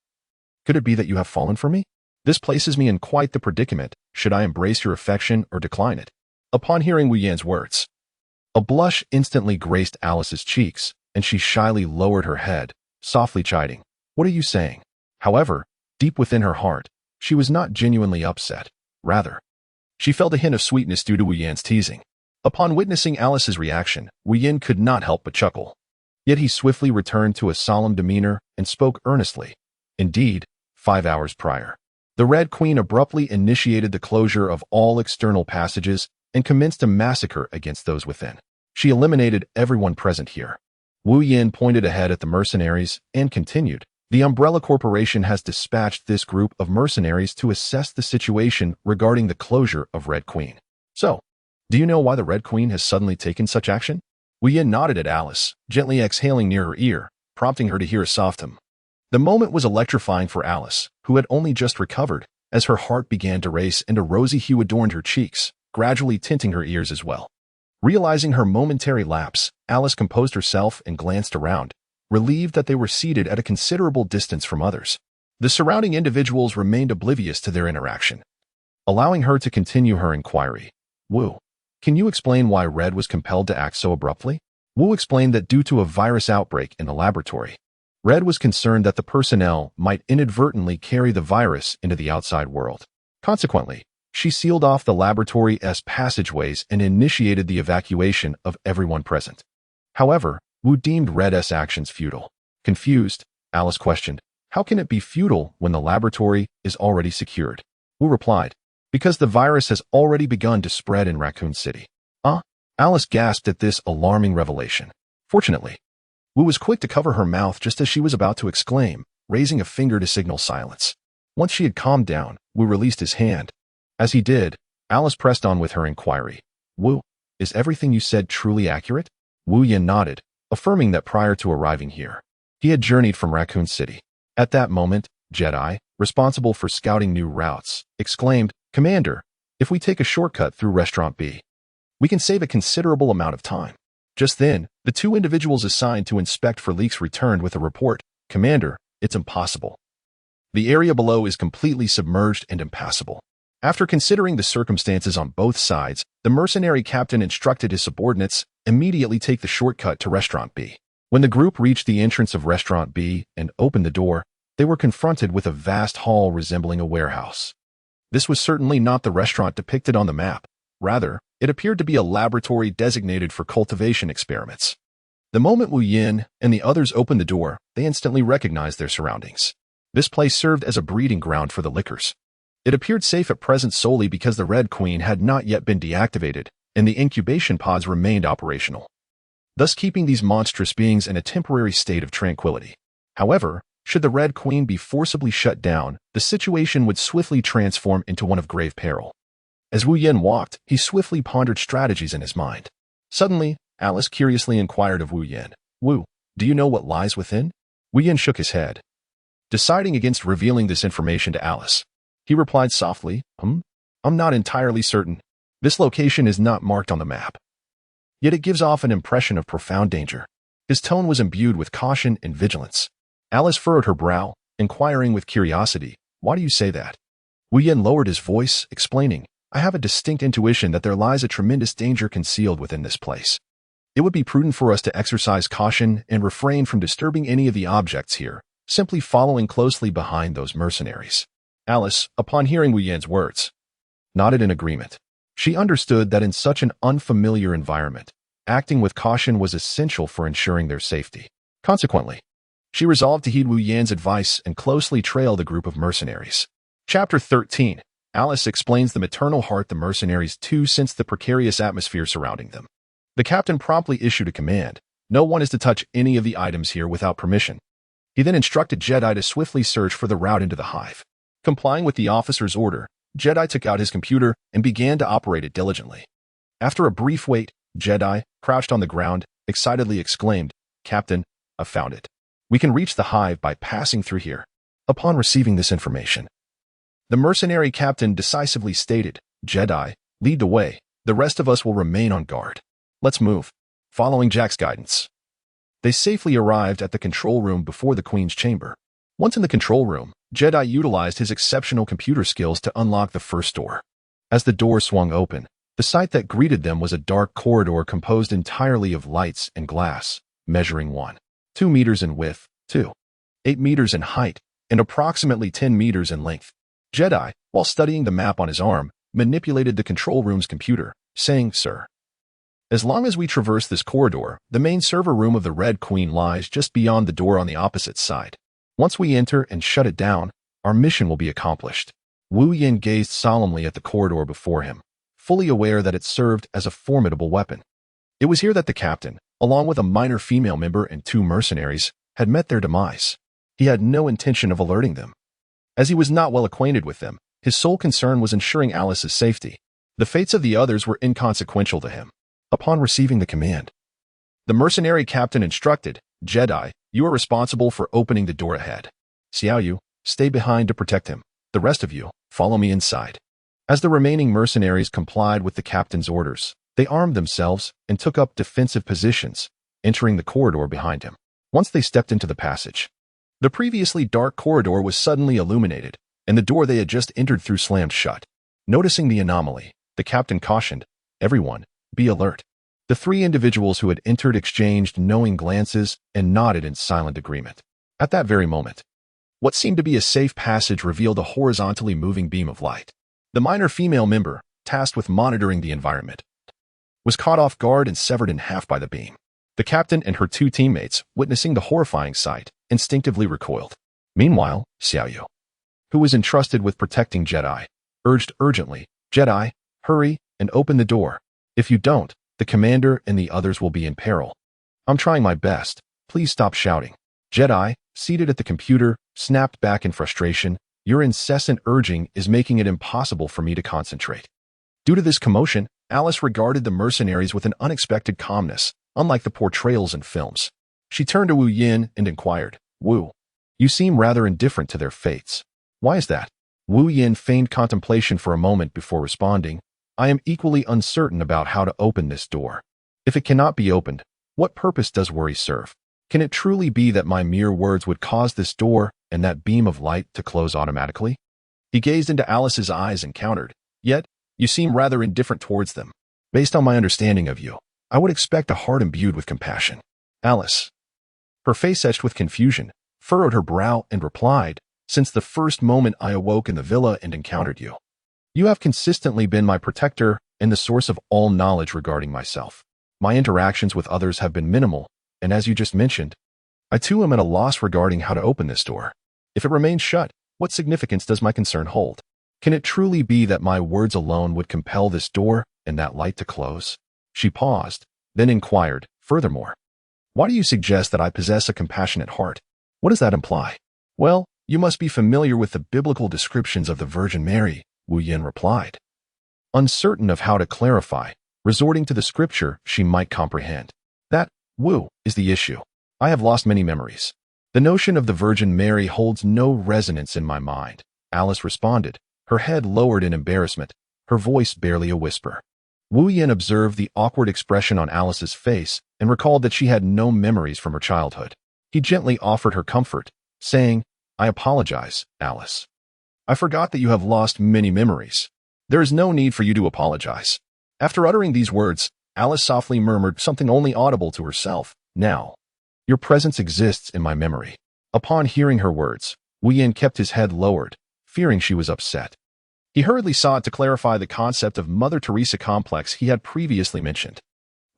"Could it be that you have fallen for me? This places me in quite the predicament. Should I embrace your affection or decline it?" Upon hearing Wu Yan's words, a blush instantly graced Alice's cheeks, and she shyly lowered her head, softly chiding, "What are you saying?" However, deep within her heart, she was not genuinely upset. Rather, she felt a hint of sweetness due to Wu Yan's teasing. Upon witnessing Alice's reaction, Wu Yan could not help but chuckle. Yet he swiftly returned to a solemn demeanor and spoke earnestly. Indeed, 5 hours prior, the Red Queen abruptly initiated the closure of all external passages and commenced a massacre against those within. She eliminated everyone present here. Wu Yin pointed ahead at the mercenaries and continued, "The Umbrella Corporation has dispatched this group of mercenaries to assess the situation regarding the closure of Red Queen. So, do you know why the Red Queen has suddenly taken such action?" Wu Yin nodded at Alice, gently exhaling near her ear, prompting her to hear a soft hum. The moment was electrifying for Alice, who had only just recovered, as her heart began to race and a rosy hue adorned her cheeks, gradually tinting her ears as well. Realizing her momentary lapse, Alice composed herself and glanced around, relieved that they were seated at a considerable distance from others. The surrounding individuals remained oblivious to their interaction, allowing her to continue her inquiry. "Wu, can you explain why Red was compelled to act so abruptly?" Wu explained that due to a virus outbreak in the laboratory, Red was concerned that the personnel might inadvertently carry the virus into the outside world. Consequently, she sealed off the laboratory's passageways and initiated the evacuation of everyone present. However, Wu deemed Red's actions futile. Confused, Alice questioned, "How can it be futile when the laboratory is already secured?" Wu replied, "Because the virus has already begun to spread in Raccoon City." Alice gasped at this alarming revelation. Fortunately, Wu was quick to cover her mouth just as she was about to exclaim, raising a finger to signal silence. Once she had calmed down, Wu released his hand. As he did, Alice pressed on with her inquiry. "Wu, is everything you said truly accurate?" Wu Yin nodded, affirming that prior to arriving here, he had journeyed from Raccoon City. At that moment, Jedi, responsible for scouting new routes, exclaimed, "Commander, if we take a shortcut through Restaurant B, we can save a considerable amount of time." Just then, the two individuals assigned to inspect for leaks returned with a report. "Commander, it's impossible. The area below is completely submerged and impassable." After considering the circumstances on both sides, the mercenary captain instructed his subordinates immediately take the shortcut to Restaurant B. When the group reached the entrance of Restaurant B and opened the door, they were confronted with a vast hall resembling a warehouse. This was certainly not the restaurant depicted on the map. Rather, it appeared to be a laboratory designated for cultivation experiments. The moment Wu Yin and the others opened the door, they instantly recognized their surroundings. This place served as a breeding ground for the lickers. It appeared safe at present solely because the Red Queen had not yet been deactivated, and the incubation pods remained operational, thus keeping these monstrous beings in a temporary state of tranquility. However, should the Red Queen be forcibly shut down, the situation would swiftly transform into one of grave peril. As Wu Yin walked, he swiftly pondered strategies in his mind. Suddenly, Alice curiously inquired of Wu Yin, "Wu, do you know what lies within?" Wu Yin shook his head, deciding against revealing this information to Alice. He replied softly, I'm not entirely certain. This location is not marked on the map. Yet it gives off an impression of profound danger." His tone was imbued with caution and vigilance. Alice furrowed her brow, inquiring with curiosity, "Why do you say that?" Wu Yin lowered his voice, explaining, "I have a distinct intuition that there lies a tremendous danger concealed within this place. It would be prudent for us to exercise caution and refrain from disturbing any of the objects here, simply following closely behind those mercenaries." Alice, upon hearing Wu Yin's words, nodded in agreement. She understood that in such an unfamiliar environment, acting with caution was essential for ensuring their safety. Consequently, she resolved to heed Wu Yin's advice and closely trail the group of mercenaries. Chapter 13. Alice explains the maternal heart the mercenaries to sense the precarious atmosphere surrounding them. The captain promptly issued a command. No one is to touch any of the items here without permission. He then instructed Jedi to swiftly search for the route into the Hive. Complying with the officer's order, Jedi took out his computer and began to operate it diligently. After a brief wait, Jedi, crouched on the ground, excitedly exclaimed, "Captain, I've found it. We can reach the Hive by passing through here." Upon receiving this information, the mercenary captain decisively stated, "Jedi, lead the way. The rest of us will remain on guard. Let's move." Following Jack's guidance, they safely arrived at the control room before the Queen's chamber. Once in the control room, Jedi utilized his exceptional computer skills to unlock the first door. As the door swung open, the sight that greeted them was a dark corridor composed entirely of lights and glass, measuring 1.2 meters in width, 2.8 meters in height, and approximately 10 meters in length. Jedi, while studying the map on his arm, manipulated the control room's computer, saying, "Sir, as long as we traverse this corridor, the main server room of the Red Queen lies just beyond the door on the opposite side. Once we enter and shut it down, our mission will be accomplished." Wu Yin gazed solemnly at the corridor before him, fully aware that it served as a formidable weapon. It was here that the captain, along with a minor female member and 2 mercenaries, had met their demise. He had no intention of alerting them. As he was not well acquainted with them, his sole concern was ensuring Alice's safety. The fates of the others were inconsequential to him. Upon receiving the command, the mercenary captain instructed, "Jedi, you are responsible for opening the door ahead. Xiaoyu, stay behind to protect him. The rest of you, follow me inside." As the remaining mercenaries complied with the captain's orders, they armed themselves and took up defensive positions, entering the corridor behind him. Once they stepped into the passage, the previously dark corridor was suddenly illuminated, and the door they had just entered through slammed shut. Noticing the anomaly, the captain cautioned, "Everyone, be alert." The 3 individuals who had entered exchanged knowing glances and nodded in silent agreement. At that very moment, what seemed to be a safe passage revealed a horizontally moving beam of light. The minor female member, tasked with monitoring the environment, was caught off guard and severed in half by the beam. The captain and her two teammates, witnessing the horrifying sight, instinctively recoiled. Meanwhile, Xiaoyu, who was entrusted with protecting Jedi, urged urgently, "Jedi, hurry and open the door. If you don't, the commander and the others will be in peril." "I'm trying my best. Please stop shouting." Jedi, seated at the computer, snapped back in frustration. "Your incessant urging is making it impossible for me to concentrate." Due to this commotion, Alice regarded the mercenaries with an unexpected calmness, unlike the portrayals in films. She turned to Wu Yin and inquired, "Wu, you seem rather indifferent to their fates. Why is that?" Wu Yin feigned contemplation for a moment before responding, "I am equally uncertain about how to open this door. If it cannot be opened, what purpose does worry serve? Can it truly be that my mere words would cause this door and that beam of light to close automatically?" He gazed into Alice's eyes and countered, "Yet, you seem rather indifferent towards them. Based on my understanding of you, I would expect a heart imbued with compassion." Alice, her face etched with confusion, furrowed her brow and replied, "Since the first moment I awoke in the villa and encountered you, you have consistently been my protector and the source of all knowledge regarding myself. My interactions with others have been minimal, and as you just mentioned, I too am at a loss regarding how to open this door. If it remains shut, what significance does my concern hold? Can it truly be that my words alone would compel this door and that light to close?" She paused, then inquired, "Furthermore, why do you suggest that I possess a compassionate heart? What does that imply?" "Well, you must be familiar with the biblical descriptions of the Virgin Mary," Wu Yin replied. Uncertain of how to clarify, resorting to the scripture she might comprehend. "That, Wu, is the issue. I have lost many memories. The notion of the Virgin Mary holds no resonance in my mind," Alice responded, her head lowered in embarrassment, her voice barely a whisper. Wu Yin observed the awkward expression on Alice's face and recalled that she had no memories from her childhood. He gently offered her comfort, saying, "I apologize, Alice. I forgot that you have lost many memories. There is no need for you to apologize." After uttering these words, Alice softly murmured something only audible to herself, "Now, your presence exists in my memory." Upon hearing her words, Wu Yin kept his head lowered, fearing she was upset. He hurriedly sought to clarify the concept of Mother Teresa complex he had previously mentioned.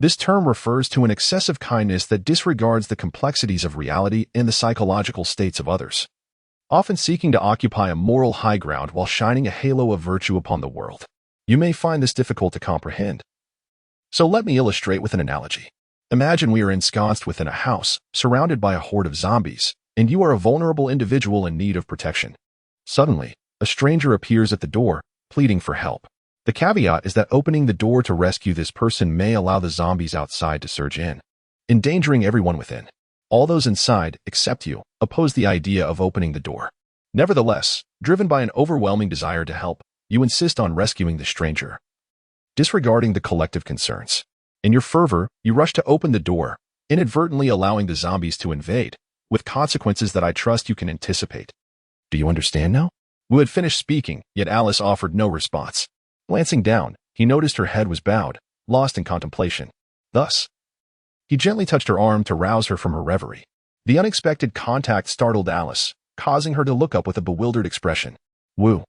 This term refers to an excessive kindness that disregards the complexities of reality and the psychological states of others, often seeking to occupy a moral high ground while shining a halo of virtue upon the world. You may find this difficult to comprehend. So let me illustrate with an analogy. Imagine we are ensconced within a house, surrounded by a horde of zombies, and you are a vulnerable individual in need of protection. Suddenly, a stranger appears at the door, pleading for help. The caveat is that opening the door to rescue this person may allow the zombies outside to surge in, endangering everyone within. All those inside, except you, oppose the idea of opening the door. Nevertheless, driven by an overwhelming desire to help, you insist on rescuing the stranger, disregarding the collective concerns. In your fervor, you rush to open the door, inadvertently allowing the zombies to invade, with consequences that I trust you can anticipate. Do you understand now? Wu had finished speaking, yet Alice offered no response. Glancing down, he noticed her head was bowed, lost in contemplation. Thus, he gently touched her arm to rouse her from her reverie. The unexpected contact startled Alice, causing her to look up with a bewildered expression. "Wu,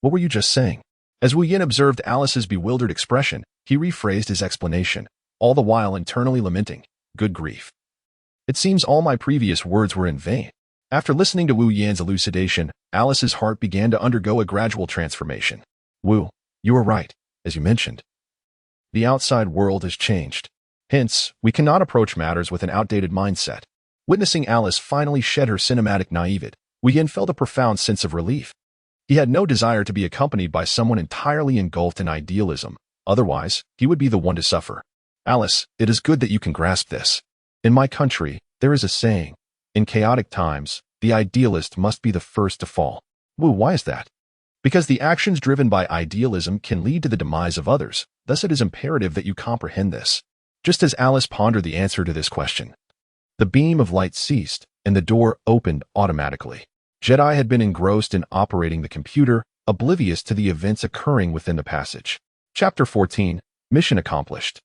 what were you just saying?" As Wu Yin observed Alice's bewildered expression, he rephrased his explanation, all the while internally lamenting, "Good grief. It seems all my previous words were in vain." After listening to Wu Yin's elucidation, Alice's heart began to undergo a gradual transformation. "Wu, you were right, as you mentioned. The outside world has changed. Hence, we cannot approach matters with an outdated mindset." Witnessing Alice finally shed her cinematic naivete, Wu Yin felt a profound sense of relief. He had no desire to be accompanied by someone entirely engulfed in idealism, otherwise, he would be the one to suffer. "Alice, it is good that you can grasp this. In my country, there is a saying, in chaotic times, the idealist must be the first to fall." "Wu, why is that?" "Because the actions driven by idealism can lead to the demise of others, thus it is imperative that you comprehend this." Just as Alice pondered the answer to this question, the beam of light ceased, and the door opened automatically. Jedi had been engrossed in operating the computer, oblivious to the events occurring within the passage. Chapter 14, Mission Accomplished.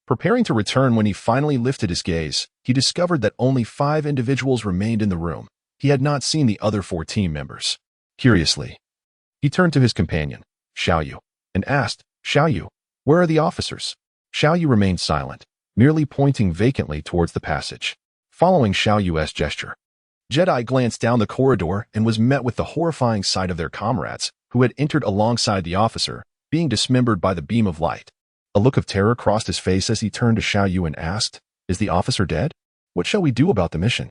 Preparing to return when he finally lifted his gaze, he discovered that only 5 individuals remained in the room. He had not seen the other 4 team members. Curiously, he turned to his companion, Xiaoyu, and asked, "Xiaoyu, where are the officers?" Xiaoyu remained silent, merely pointing vacantly towards the passage. Following Xiao Yu's gesture, Jedi glanced down the corridor and was met with the horrifying sight of their comrades, who had entered alongside the officer, being dismembered by the beam of light. A look of terror crossed his face as he turned to Xiao Yu and asked, "Is the officer dead? What shall we do about the mission?"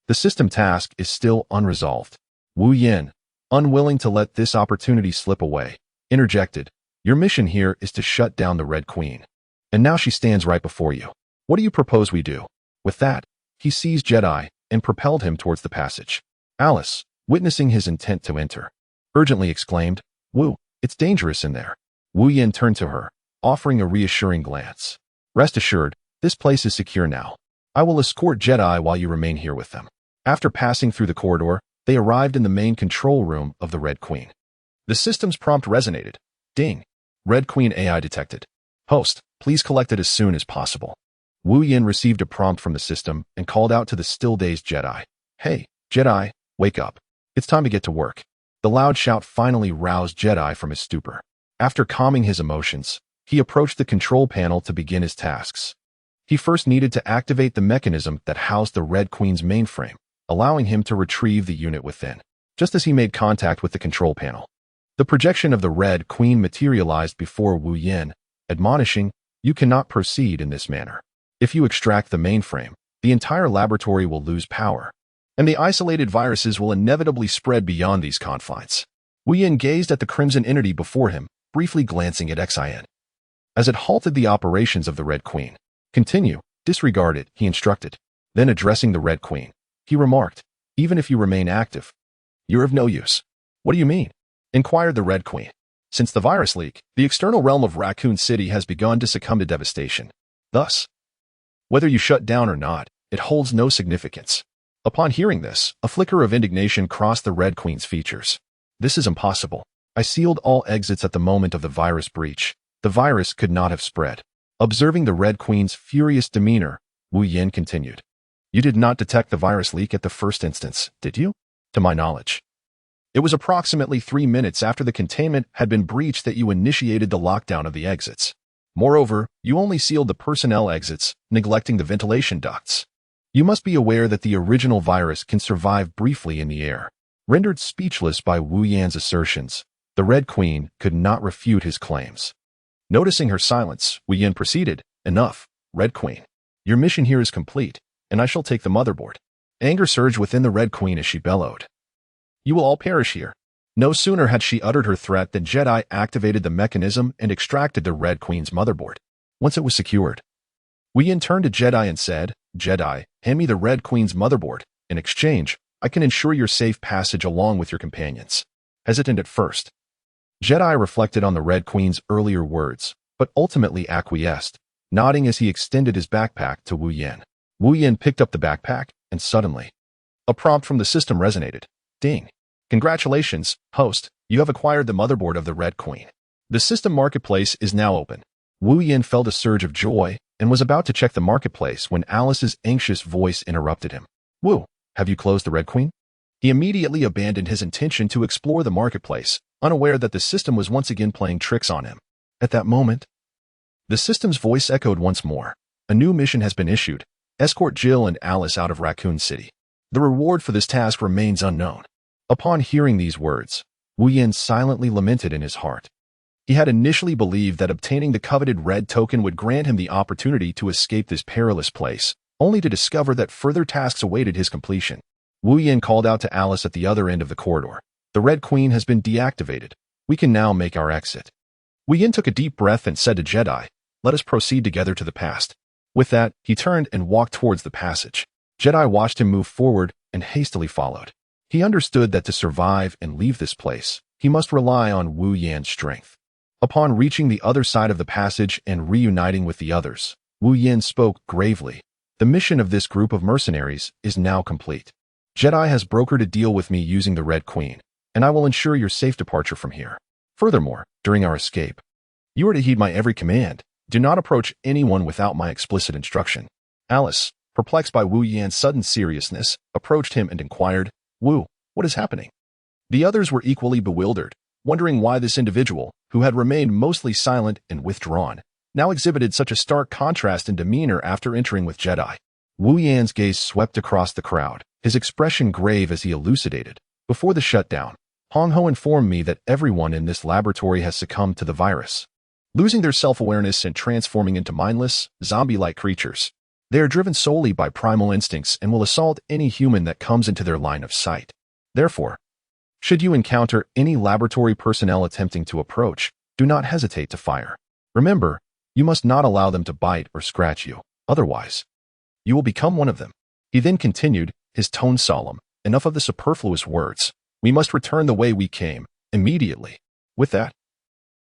The system task is still unresolved. Wu Yin, unwilling to let this opportunity slip away, interjected, "Your mission here is to shut down the Red Queen. And now she stands right before you. What do you propose we do?" With that, he seized Jedi and propelled him towards the passage. Alice, witnessing his intent to enter, urgently exclaimed, "Wu, it's dangerous in there." Wu Yin turned to her, offering a reassuring glance. "Rest assured, this place is secure now. I will escort Jedi while you remain here with them." After passing through the corridor, they arrived in the main control room of the Red Queen. The system's prompt resonated. Ding. Red Queen AI detected. Host, please collect it as soon as possible. Wu Yin received a prompt from the system and called out to the still-dazed Jedi. "Hey, Jedi, wake up. It's time to get to work." The loud shout finally roused Jedi from his stupor. After calming his emotions, he approached the control panel to begin his tasks. He first needed to activate the mechanism that housed the Red Queen's mainframe, allowing him to retrieve the unit within. Just as he made contact with the control panel, the projection of the Red Queen materialized before Wu Yin, admonishing, "You cannot proceed in this manner. If you extract the mainframe, the entire laboratory will lose power, and the isolated viruses will inevitably spread beyond these confines." Wu Yin gazed at the crimson entity before him, briefly glancing at Xin. As it halted the operations of the Red Queen. "Continue, disregard it," he instructed. Then addressing the Red Queen, he remarked, "Even if you remain active, you're of no use." "What do you mean?" inquired the Red Queen. "Since the virus leak, the external realm of Raccoon City has begun to succumb to devastation. Thus, whether you shut down or not, it holds no significance." Upon hearing this, a flicker of indignation crossed the Red Queen's features. "This is impossible. I sealed all exits at the moment of the virus breach. The virus could not have spread." Observing the Red Queen's furious demeanor, Wu Yin continued, "You did not detect the virus leak at the first instance, did you?" "To my knowledge. It was approximately 3 minutes after the containment had been breached that you initiated the lockdown of the exits. Moreover, you only sealed the personnel exits, neglecting the ventilation ducts. You must be aware that the original virus can survive briefly in the air." Rendered speechless by Wu Yan's assertions, the Red Queen could not refute his claims. Noticing her silence, Wu Yin proceeded, "Enough, Red Queen. Your mission here is complete, and I shall take the motherboard." Anger surged within the Red Queen as she bellowed, "You will all perish here." No sooner had she uttered her threat than Jedi activated the mechanism and extracted the Red Queen's motherboard. Once it was secured, Wu Yin turned to Jedi and said, "Jedi, hand me the Red Queen's motherboard. In exchange, I can ensure your safe passage along with your companions." Hesitant at first, Jedi reflected on the Red Queen's earlier words, but ultimately acquiesced, nodding as he extended his backpack to Wu Yin. Wu Yin picked up the backpack, and suddenly, a prompt from the system resonated. Ding. "Congratulations, host, you have acquired the motherboard of the Red Queen. The system marketplace is now open." Wu Yin felt a surge of joy and was about to check the marketplace when Alice's anxious voice interrupted him. "Wu, have you closed the Red Queen?" He immediately abandoned his intention to explore the marketplace, unaware that the system was once again playing tricks on him. At that moment, the system's voice echoed once more. "A new mission has been issued. Escort Jill and Alice out of Raccoon City. The reward for this task remains unknown." Upon hearing these words, Wu Yin silently lamented in his heart. He had initially believed that obtaining the coveted red token would grant him the opportunity to escape this perilous place, only to discover that further tasks awaited his completion. Wu Yin called out to Alice at the other end of the corridor. "The Red Queen has been deactivated. We can now make our exit." Wu Yin took a deep breath and said to Jedi, "Let us proceed together to the past." With that, he turned and walked towards the passage. Jedi watched him move forward and hastily followed. He understood that to survive and leave this place, he must rely on Wu Yan's strength. Upon reaching the other side of the passage and reuniting with the others, Wu Yin spoke gravely. "The mission of this group of mercenaries is now complete. Jedi has brokered a deal with me using the Red Queen, and I will ensure your safe departure from here. Furthermore, during our escape, you are to heed my every command. Do not approach anyone without my explicit instruction." Alice, perplexed by Wu Yan's sudden seriousness, approached him and inquired, "Wu, what is happening?" The others were equally bewildered, wondering why this individual, who had remained mostly silent and withdrawn, now exhibited such a stark contrast in demeanor after entering with Jedi. Wu Yan's gaze swept across the crowd, his expression grave as he elucidated. Before the shutdown, Hong Ho informed me that everyone in this laboratory has succumbed to the virus, losing their self-awareness and transforming into mindless, zombie-like creatures. They are driven solely by primal instincts and will assault any human that comes into their line of sight. Therefore, should you encounter any laboratory personnel attempting to approach, do not hesitate to fire. Remember, you must not allow them to bite or scratch you. Otherwise, you will become one of them. He then continued, his tone solemn. Enough of the superfluous words. We must return the way we came, immediately. With that,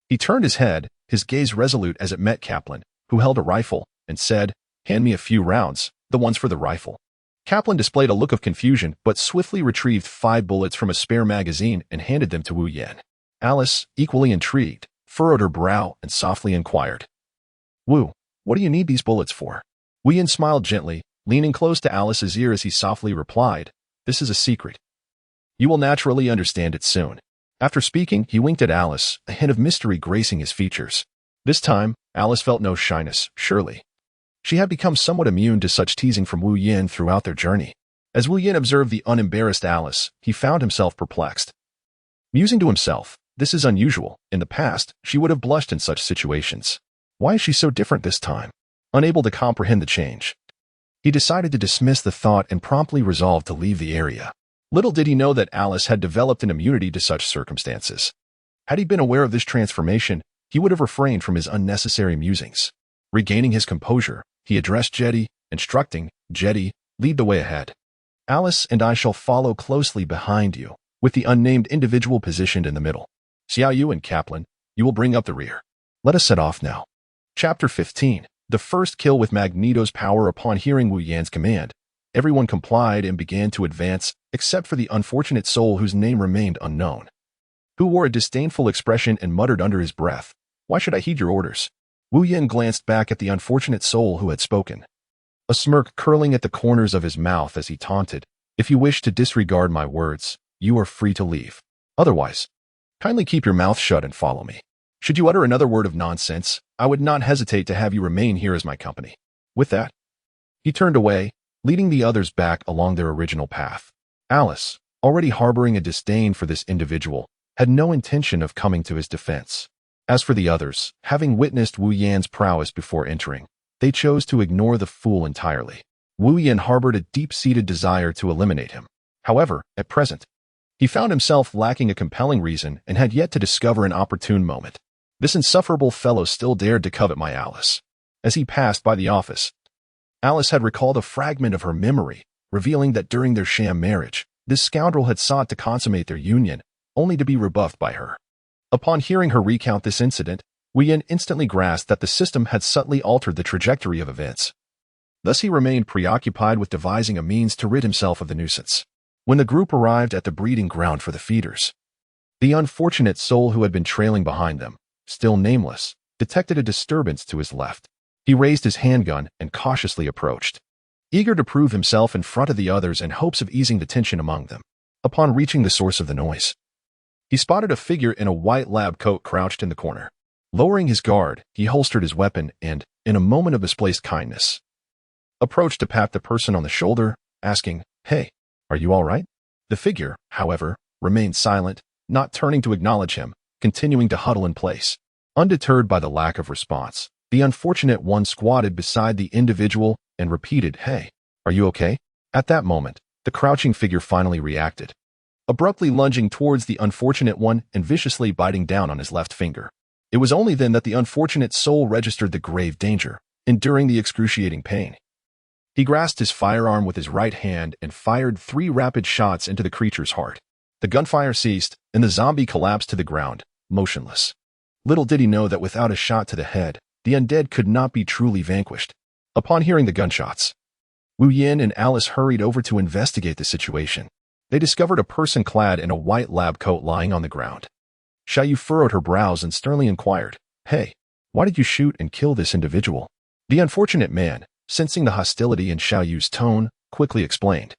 he turned his head, his gaze resolute as it met Kaplan, who held a rifle, and said, "Hand me a few rounds, the ones for the rifle." Kaplan displayed a look of confusion, but swiftly retrieved 5 bullets from a spare magazine and handed them to Wu Yan. Alice, equally intrigued, furrowed her brow and softly inquired, "Wu, what do you need these bullets for?" Wu Yan smiled gently, leaning close to Alice's ear as he softly replied, "This is a secret. You will naturally understand it soon." After speaking, he winked at Alice, a hint of mystery gracing his features. This time, Alice felt no shyness, surely. She had become somewhat immune to such teasing from Wu Yan throughout their journey. As Wu Yan observed the unembarrassed Alice, he found himself perplexed. Musing to himself, this is unusual. In the past, she would have blushed in such situations. Why is she so different this time? Unable to comprehend the change, he decided to dismiss the thought and promptly resolved to leave the area. Little did he know that Alice had developed an immunity to such circumstances. Had he been aware of this transformation, he would have refrained from his unnecessary musings. Regaining his composure, he addressed Jetty, instructing, "Jetty, lead the way ahead. Alice and I shall follow closely behind you, with the unnamed individual positioned in the middle. Xiao Yu and Kaplan, you will bring up the rear. Let us set off now." Chapter 15. The first kill with Magneto's power. Upon hearing Wu Yan's command, everyone complied and began to advance, except for the unfortunate soul whose name remained unknown, who wore a disdainful expression and muttered under his breath, "Why should I heed your orders?" Wu Yan glanced back at the unfortunate soul who had spoken, a smirk curling at the corners of his mouth as he taunted, "If you wish to disregard my words, you are free to leave. Otherwise, kindly keep your mouth shut and follow me. Should you utter another word of nonsense, I would not hesitate to have you remain here as my company." With that, he turned away, leading the others back along their original path. Alice, already harboring a disdain for this individual, had no intention of coming to his defense. As for the others, having witnessed Wu Yan's prowess before entering, they chose to ignore the fool entirely. Wu Yan harbored a deep-seated desire to eliminate him. However, at present, he found himself lacking a compelling reason and had yet to discover an opportune moment. This insufferable fellow still dared to covet my Alice. As he passed by the office, Alice had recalled a fragment of her memory, revealing that during their sham marriage, this scoundrel had sought to consummate their union, only to be rebuffed by her. Upon hearing her recount this incident, Wu Yan instantly grasped that the system had subtly altered the trajectory of events. Thus he remained preoccupied with devising a means to rid himself of the nuisance. When the group arrived at the breeding ground for the feeders, the unfortunate soul who had been trailing behind them, still nameless, detected a disturbance to his left. He raised his handgun and cautiously approached, eager to prove himself in front of the others in hopes of easing the tension among them. Upon reaching the source of the noise, he spotted a figure in a white lab coat crouched in the corner. Lowering his guard, he holstered his weapon and, in a moment of misplaced kindness, approached to pat the person on the shoulder, asking, "Hey, are you all right?" The figure, however, remained silent, not turning to acknowledge him, continuing to huddle in place. Undeterred by the lack of response, the unfortunate one squatted beside the individual and repeated, "Hey, are you okay?" At that moment, the crouching figure finally reacted, abruptly lunging towards the unfortunate one and viciously biting down on his left finger. It was only then that the unfortunate soul registered the grave danger, enduring the excruciating pain. He grasped his firearm with his right hand and fired 3 rapid shots into the creature's heart. The gunfire ceased, and the zombie collapsed to the ground, motionless. Little did he know that without a shot to the head, the undead could not be truly vanquished. Upon hearing the gunshots, Wu Yan and Alice hurried over to investigate the situation. They discovered a person clad in a white lab coat lying on the ground. Xiao Yu furrowed her brows and sternly inquired, "Hey, why did you shoot and kill this individual?" The unfortunate man, sensing the hostility in Xiao Yu's tone, quickly explained,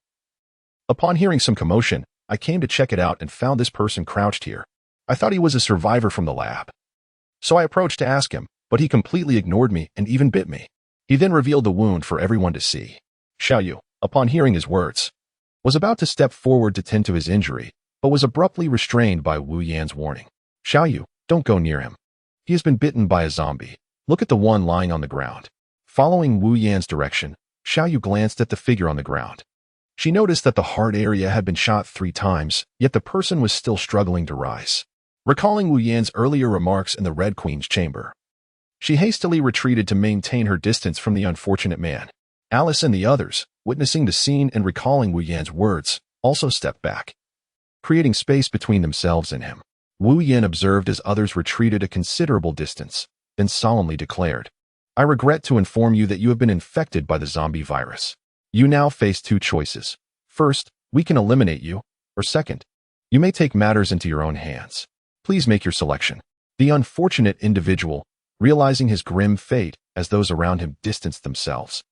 "Upon hearing some commotion, I came to check it out and found this person crouched here. I thought he was a survivor from the lab. So I approached to ask him, but he completely ignored me and even bit me. He then revealed the wound for everyone to see. Xiaoyu, upon hearing his words, was about to step forward to tend to his injury, but was abruptly restrained by Wu Yan's warning. Xiaoyu, don't go near him. He has been bitten by a zombie. Look at the one lying on the ground. Following Wu Yan's direction, Xiaoyu glanced at the figure on the ground. She noticed that the heart area had been shot 3 times, yet the person was still struggling to rise. Recalling Wu Yan's earlier remarks in the Red Queen's chamber, she hastily retreated to maintain her distance from the unfortunate man. Alice and the others, witnessing the scene and recalling Wu Yan's words, also stepped back, creating space between themselves and him. Wu Yan observed as others retreated a considerable distance, then solemnly declared, I regret to inform you that you have been infected by the zombie virus. You now face 2 choices. First, we can eliminate you, or second, you may take matters into your own hands. Please make your selection. The unfortunate individual, realizing his grim fate as those around him distanced themselves,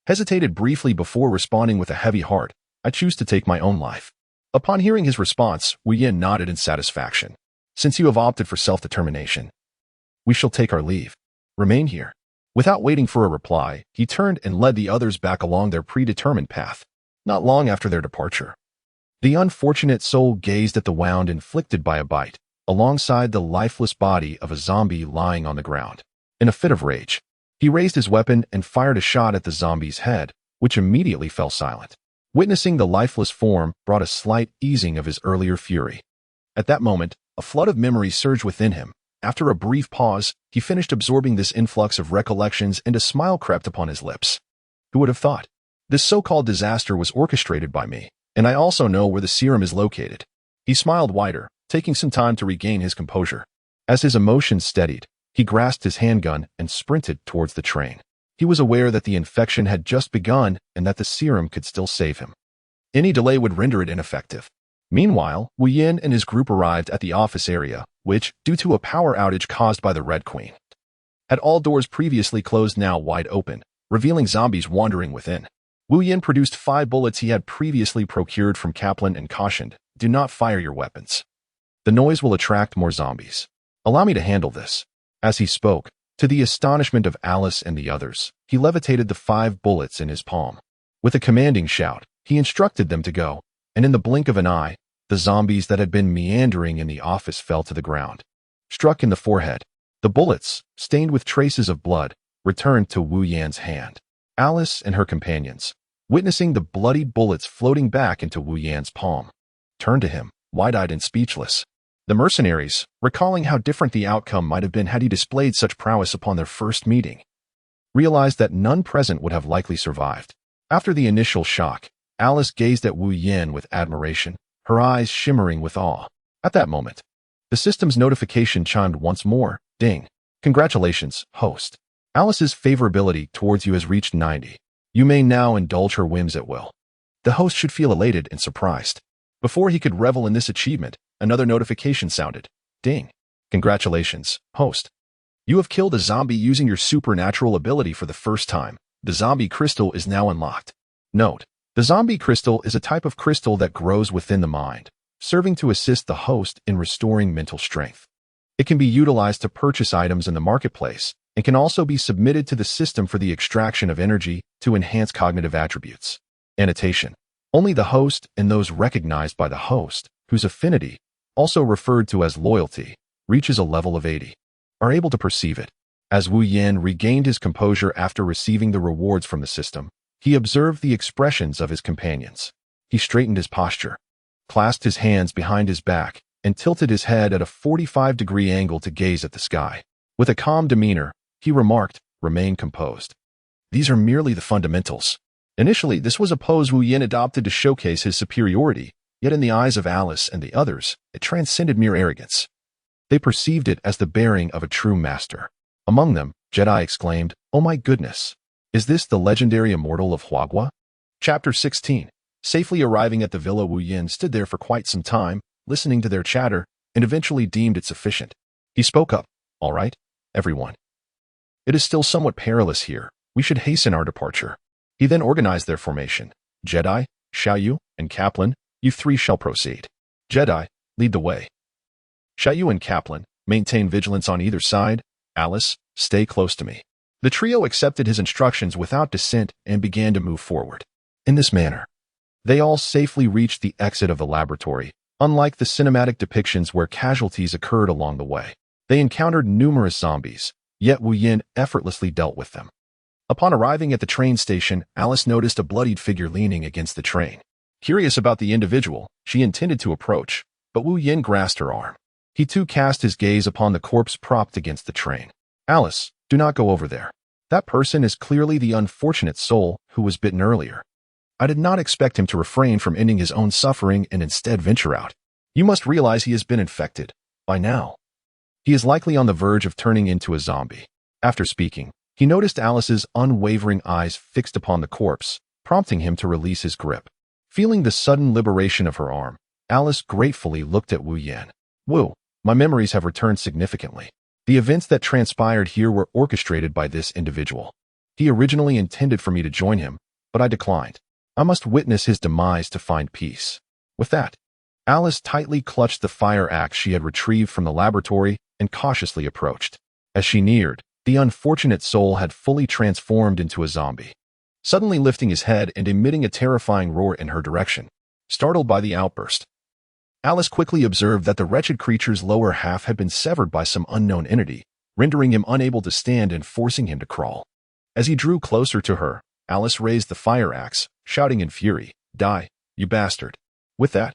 hesitated briefly before responding with a heavy heart, I choose to take my own life. Upon hearing his response, Wu Yan nodded in satisfaction. Since you have opted for self-determination, we shall take our leave. Remain here. Without waiting for a reply, he turned and led the others back along their predetermined path. Not long after their departure, the unfortunate soul gazed at the wound inflicted by a bite, alongside the lifeless body of a zombie lying on the ground. In a fit of rage, he raised his weapon and fired a shot at the zombie's head, which immediately fell silent. Witnessing the lifeless form brought a slight easing of his earlier fury. At that moment, a flood of memories surged within him. After a brief pause, he finished absorbing this influx of recollections and a smile crept upon his lips. Who would have thought? This so-called disaster was orchestrated by me, and I also know where the serum is located. He smiled wider, taking some time to regain his composure. As his emotions steadied, he grasped his handgun and sprinted towards the train. He was aware that the infection had just begun and that the serum could still save him. Any delay would render it ineffective. Meanwhile, Wu Yan and his group arrived at the office area, which, due to a power outage caused by the Red Queen, had all doors previously closed now wide open, revealing zombies wandering within. Wu Yan produced 5 bullets he had previously procured from Kaplan and cautioned, do not fire your weapons. The noise will attract more zombies. Allow me to handle this. As he spoke, to the astonishment of Alice and the others, he levitated the 5 bullets in his palm. With a commanding shout, he instructed them to go, and in the blink of an eye, the zombies that had been meandering in the office fell to the ground. Struck in the forehead, the bullets, stained with traces of blood, returned to Wu Yan's hand. Alice and her companions, witnessing the bloody bullets floating back into Wu Yan's palm, turned to him, wide-eyed and speechless. The mercenaries, recalling how different the outcome might have been had he displayed such prowess upon their first meeting, realized that none present would have likely survived. After the initial shock, Alice gazed at Wu Yan with admiration, her eyes shimmering with awe. At that moment, the system's notification chimed once more. Ding. Congratulations, host. Alice's favorability towards you has reached 90. You may now indulge her whims at will. The host should feel elated and surprised. Before he could revel in this achievement, another notification sounded. Ding. Congratulations, host. You have killed a zombie using your supernatural ability for the first time. The zombie crystal is now unlocked. Note: the zombie crystal is a type of crystal that grows within the mind, serving to assist the host in restoring mental strength. It can be utilized to purchase items in the marketplace and can also be submitted to the system for the extraction of energy to enhance cognitive attributes. Annotation: only the host and those recognized by the host, whose affinity, also referred to as loyalty, reaches a level of 80, are able to perceive it. As Wu Yan regained his composure after receiving the rewards from the system, he observed the expressions of his companions. He straightened his posture, clasped his hands behind his back, and tilted his head at a 45-degree angle to gaze at the sky. With a calm demeanor, he remarked, "Remain composed. These are merely the fundamentals." Initially, this was a pose Wu Yan adopted to showcase his superiority, yet in the eyes of Alice and the others, it transcended mere arrogance. They perceived it as the bearing of a true master. Among them, Jedi exclaimed, "Oh my goodness! Is this the legendary immortal of Huagua?" Chapter 16. Safely arriving at the villa, Wu Yan stood there for quite some time, listening to their chatter, and eventually deemed it sufficient. He spoke up. "All right, everyone. It is still somewhat perilous here. We should hasten our departure." He then organized their formation. Jedi, Xiaoyu, and Kaplan, you 3 shall proceed. Jedi, lead the way. Xiaoyu and Kaplan, maintain vigilance on either side. Alice, stay close to me. The trio accepted his instructions without dissent and began to move forward. In this manner, they all safely reached the exit of the laboratory, unlike the cinematic depictions where casualties occurred along the way. They encountered numerous zombies, yet Wu Yin effortlessly dealt with them. Upon arriving at the train station, Alice noticed a bloodied figure leaning against the train. Curious about the individual, she intended to approach, but Wu Yin grasped her arm. He too cast his gaze upon the corpse propped against the train. Alice, do not go over there. That person is clearly the unfortunate soul who was bitten earlier. I did not expect him to refrain from ending his own suffering and instead venture out. You must realize he has been infected. By now, he is likely on the verge of turning into a zombie. After speaking, he noticed Alice's unwavering eyes fixed upon the corpse, prompting him to release his grip. Feeling the sudden liberation of her arm, Alice gratefully looked at Wu Yin. Wu, my memories have returned significantly. The events that transpired here were orchestrated by this individual. He originally intended for me to join him, but I declined. I must witness his demise to find peace. With that, Alice tightly clutched the fire axe she had retrieved from the laboratory and cautiously approached. As she neared, the unfortunate soul had fully transformed into a zombie, suddenly lifting his head and emitting a terrifying roar in her direction. Startled by the outburst, Alice quickly observed that the wretched creature's lower half had been severed by some unknown entity, rendering him unable to stand and forcing him to crawl. As he drew closer to her, Alice raised the fire axe, shouting in fury, "Die, you bastard!" With that,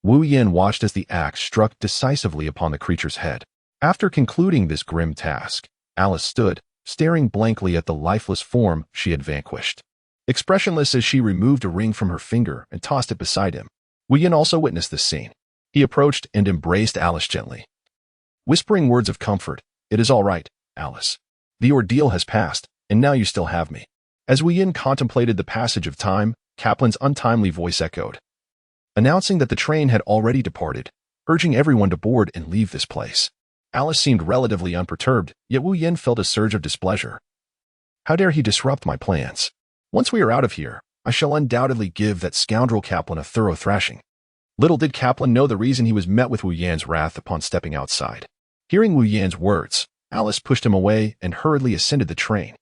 Wu Yin watched as the axe struck decisively upon the creature's head. After concluding this grim task, Alice stood, staring blankly at the lifeless form she had vanquished. Expressionless as she removed a ring from her finger and tossed it beside him, Wu Yin also witnessed this scene. He approached and embraced Alice gently, whispering words of comfort. "It is all right, Alice. The ordeal has passed, and now you still have me." As Wu Yin contemplated the passage of time, Kaplan's untimely voice echoed, announcing that the train had already departed, urging everyone to board and leave this place. Alice seemed relatively unperturbed, yet Wu Yin felt a surge of displeasure. How dare he disrupt my plans? Once we are out of here, I shall undoubtedly give that scoundrel Kaplan a thorough thrashing. Little did Kaplan know the reason he was met with Wu Yan's wrath upon stepping outside. Hearing Wu Yan's words, Alice pushed him away and hurriedly ascended the train.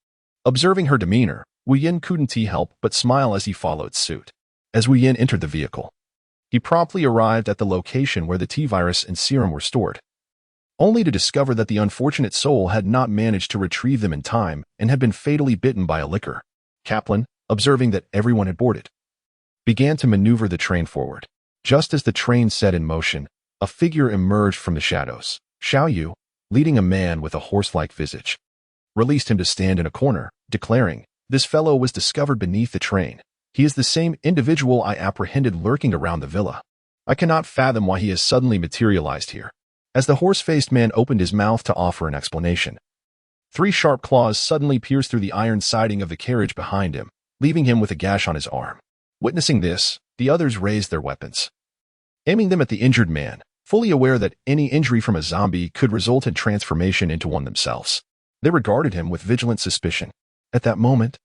Observing her demeanor, Wu Yin couldn't help but smile as he followed suit. As Wu Yin entered the vehicle, he promptly arrived at the location where the T-virus and serum were stored, only to discover that the unfortunate soul had not managed to retrieve them in time and had been fatally bitten by a licker. Kaplan, observing that everyone had boarded, began to maneuver the train forward. Just as the train set in motion, a figure emerged from the shadows. Xiao Yu, leading a man with a horse-like visage, released him to stand in a corner, declaring, "This fellow was discovered beneath the train. He is the same individual I apprehended lurking around the villa. I cannot fathom why he has suddenly materialized here." As the horse-faced man opened his mouth to offer an explanation, 3 sharp claws suddenly pierced through the iron siding of the carriage behind him, leaving him with a gash on his arm. Witnessing this, the others raised their weapons, aiming them at the injured man, fully aware that any injury from a zombie could result in transformation into one themselves. They regarded him with vigilant suspicion. At that moment,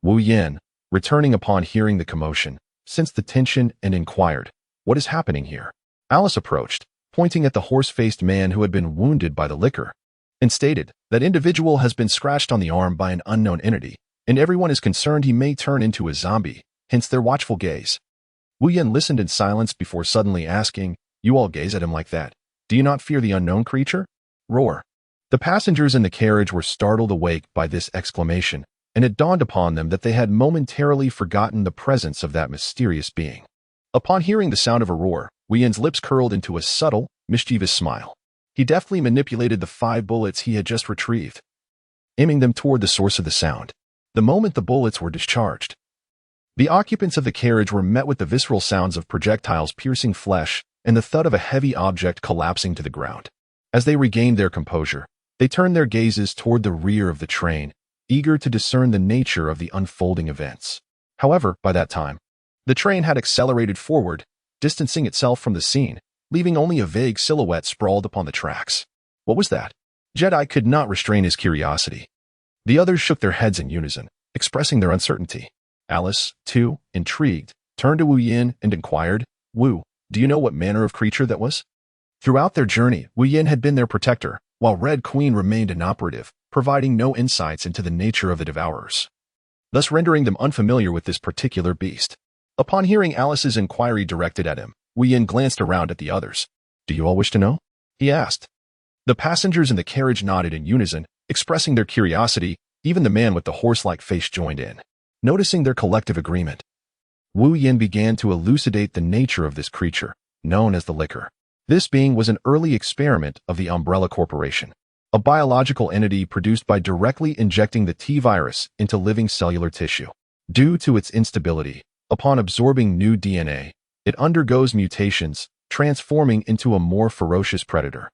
Wu Yin, returning upon hearing the commotion, sensed the tension and inquired, "What is happening here?" Alice approached, pointing at the horse-faced man who had been wounded by the licker, and stated, "That individual has been scratched on the arm by an unknown entity, and everyone is concerned he may turn into a zombie, hence their watchful gaze." Wu Yin listened in silence before suddenly asking, "You all gaze at him like that. Do you not fear the unknown creature?" Roar. The passengers in the carriage were startled awake by this exclamation, and it dawned upon them that they had momentarily forgotten the presence of that mysterious being. Upon hearing the sound of a roar, Wu Yin's lips curled into a subtle, mischievous smile. He deftly manipulated the 5 bullets he had just retrieved, aiming them toward the source of the sound. The moment the bullets were discharged, the occupants of the carriage were met with the visceral sounds of projectiles piercing flesh and the thud of a heavy object collapsing to the ground. As they regained their composure, they turned their gazes toward the rear of the train, eager to discern the nature of the unfolding events. However, by that time, the train had accelerated forward, distancing itself from the scene, leaving only a vague silhouette sprawled upon the tracks. What was that? Jedi could not restrain his curiosity. The others shook their heads in unison, expressing their uncertainty. Alice, too, intrigued, turned to Wu Yin and inquired, "Wu, do you know what manner of creature that was?" Throughout their journey, Wu Yin had been their protector, while Red Queen remained inoperative, providing no insights into the nature of the devourers, thus rendering them unfamiliar with this particular beast. Upon hearing Alice's inquiry directed at him, Wu Yin glanced around at the others. "Do you all wish to know?" he asked. The passengers in the carriage nodded in unison, expressing their curiosity. Even the man with the horse-like face joined in. Noticing their collective agreement, Wu Yin began to elucidate the nature of this creature, known as the Licker. This being was an early experiment of the Umbrella Corporation, a biological entity produced by directly injecting the T virus into living cellular tissue. Due to its instability, upon absorbing new DNA, it undergoes mutations, transforming into a more ferocious predator.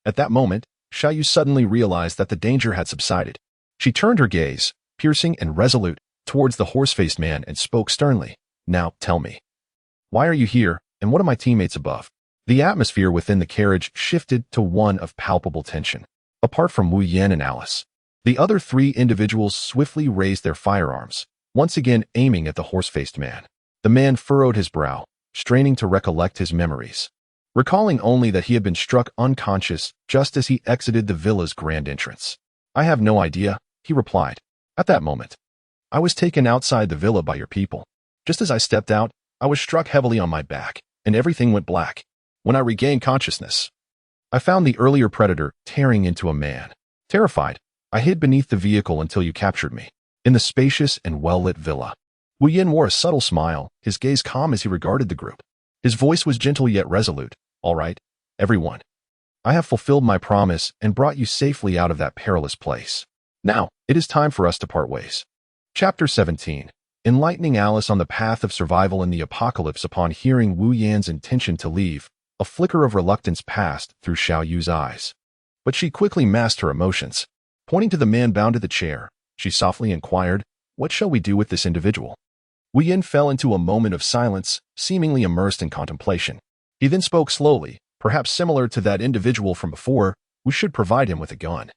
At that moment, Xiaoyu suddenly realized that the danger had subsided. She turned her gaze, piercing and resolute, towards the horse-faced man and spoke sternly. "Now, tell me. Why are you here, and what are my teammates above?" The atmosphere within the carriage shifted to one of palpable tension. Apart from Wu Yan and Alice, the other three individuals swiftly raised their firearms, once again aiming at the horse-faced man. The man furrowed his brow, straining to recollect his memories, recalling only that he had been struck unconscious just as he exited the villa's grand entrance. "I have no idea," he replied. "At that moment, I was taken outside the villa by your people. Just as I stepped out, I was struck heavily on my back, and everything went black. When I regained consciousness, I found the earlier predator tearing into a man. Terrified, I hid beneath the vehicle until you captured me." In the spacious and well-lit villa, Wu Yin wore a subtle smile, his gaze calm as he regarded the group. His voice was gentle yet resolute. "All right, everyone. I have fulfilled my promise and brought you safely out of that perilous place. Now, it is time for us to part ways." Chapter 17. Enlightening Alice on the path of survival in the apocalypse. Upon hearing Wu Yan's intention to leave, a flicker of reluctance passed through Xiaoyu's eyes. But she quickly masked her emotions. Pointing to the man bound to the chair, she softly inquired, "What shall we do with this individual?" Wu Yan fell into a moment of silence, seemingly immersed in contemplation. He then spoke slowly, perhaps similar to that individual from before. "We should provide him with a gun,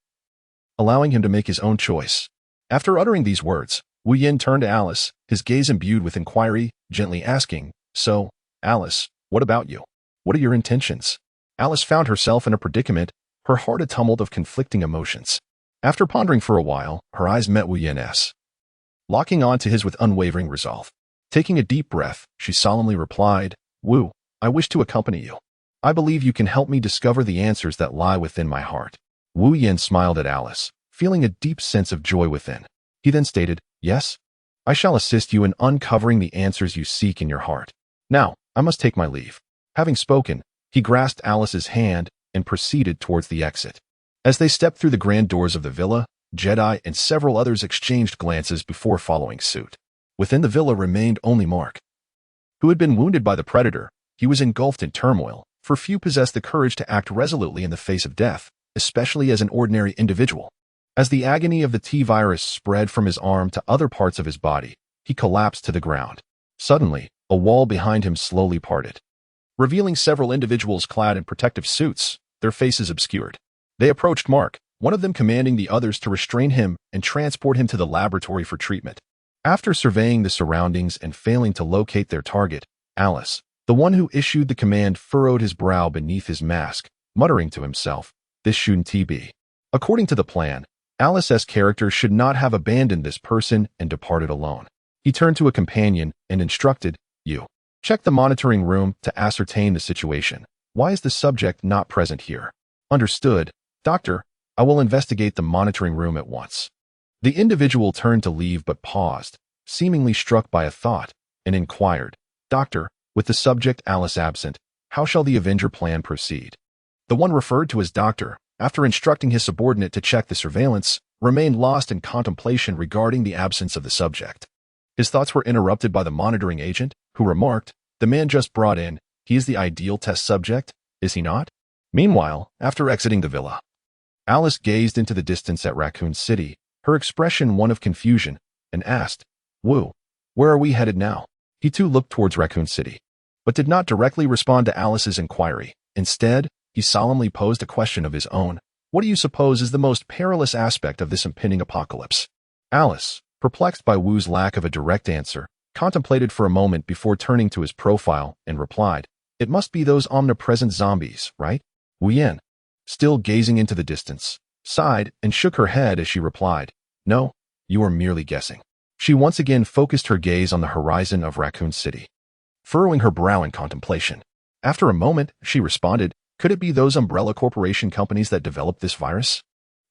allowing him to make his own choice." After uttering these words, Wu Yin turned to Alice, his gaze imbued with inquiry, gently asking, "So, Alice, what about you? What are your intentions?" Alice found herself in a predicament, her heart a tumult of conflicting emotions. After pondering for a while, her eyes met Wu Yin's, locking on to his with unwavering resolve. Taking a deep breath, she solemnly replied, "Wu, I wish to accompany you. I believe you can help me discover the answers that lie within my heart." Wu Yin smiled at Alice, feeling a deep sense of joy within. He then stated, "Yes, I shall assist you in uncovering the answers you seek in your heart. Now, I must take my leave." Having spoken, he grasped Alice's hand and proceeded towards the exit. As they stepped through the grand doors of the villa, Jedi and several others exchanged glances before following suit. Within the villa remained only Mark, who had been wounded by the predator. He was engulfed in turmoil, for few possessed the courage to act resolutely in the face of death, especially as an ordinary individual. As the agony of the T-virus spread from his arm to other parts of his body, he collapsed to the ground. Suddenly, a wall behind him slowly parted, revealing several individuals clad in protective suits, their faces obscured. They approached Mark, one of them commanding the others to restrain him and transport him to the laboratory for treatment. After surveying the surroundings and failing to locate their target, Alice, the one who issued the command, furrowed his brow beneath his mask, muttering to himself, "This shouldn't be." According to the plan, Alice's character should not have abandoned this person and departed alone. He turned to a companion and instructed, "You check the monitoring room to ascertain the situation. Why is the subject not present here?" "Understood, Doctor. I will investigate the monitoring room at once." The individual turned to leave but paused, seemingly struck by a thought, and inquired, "Doctor, with the subject Alice absent, how shall the Avenger plan proceed?" The one referred to as Doctor, after instructing his subordinate to check the surveillance, remained lost in contemplation regarding the absence of the subject. His thoughts were interrupted by the monitoring agent, who remarked, "The man just brought in, he is the ideal test subject, is he not?" Meanwhile, after exiting the villa, Alice gazed into the distance at Raccoon City, her expression one of confusion, and asked, "Wu, where are we headed now?" He too looked towards Raccoon City, but did not directly respond to Alice's inquiry. Instead, he solemnly posed a question of his own. "What do you suppose is the most perilous aspect of this impending apocalypse?" Alice, perplexed by Wu's lack of a direct answer, contemplated for a moment before turning to his profile and replied, "It must be those omnipresent zombies, right?" Wu Yan, still gazing into the distance, sighed and shook her head as she replied, "No, you are merely guessing." She once again focused her gaze on the horizon of Raccoon City, furrowing her brow in contemplation. After a moment, she responded, "Could it be those umbrella corporation companies that developed this virus?"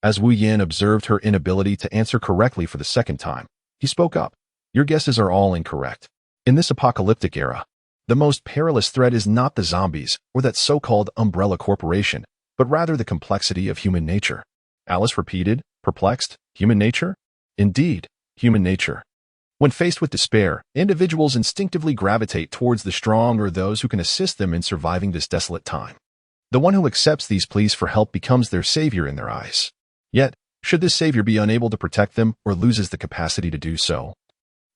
As Wu Yin observed her inability to answer correctly for the second time, he spoke up, "Your guesses are all incorrect. In this apocalyptic era, the most perilous threat is not the zombies or that so-called umbrella corporation, but rather the complexity of human nature." Alice repeated, perplexed, "Human nature?" "Indeed, human nature. When faced with despair, individuals instinctively gravitate towards the strong or those who can assist them in surviving this desolate time. The one who accepts these pleas for help becomes their savior in their eyes. Yet, should this savior be unable to protect them or loses the capacity to do so,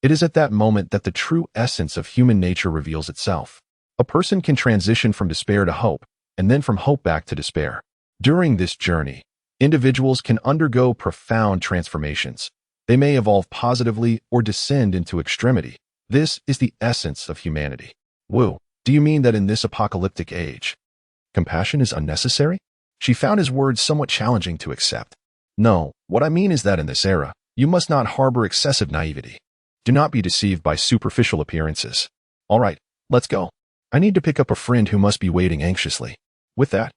it is at that moment that the true essence of human nature reveals itself. A person can transition from despair to hope, and then from hope back to despair. During this journey, individuals can undergo profound transformations. They may evolve positively or descend into extremity. This is the essence of humanity. Wu, do you mean that in this apocalyptic age, compassion is unnecessary? She found his words somewhat challenging to accept. No, what I mean is that in this era, you must not harbor excessive naivety. Do not be deceived by superficial appearances. All right, let's go. I need to pick up a friend who must be waiting anxiously. With that,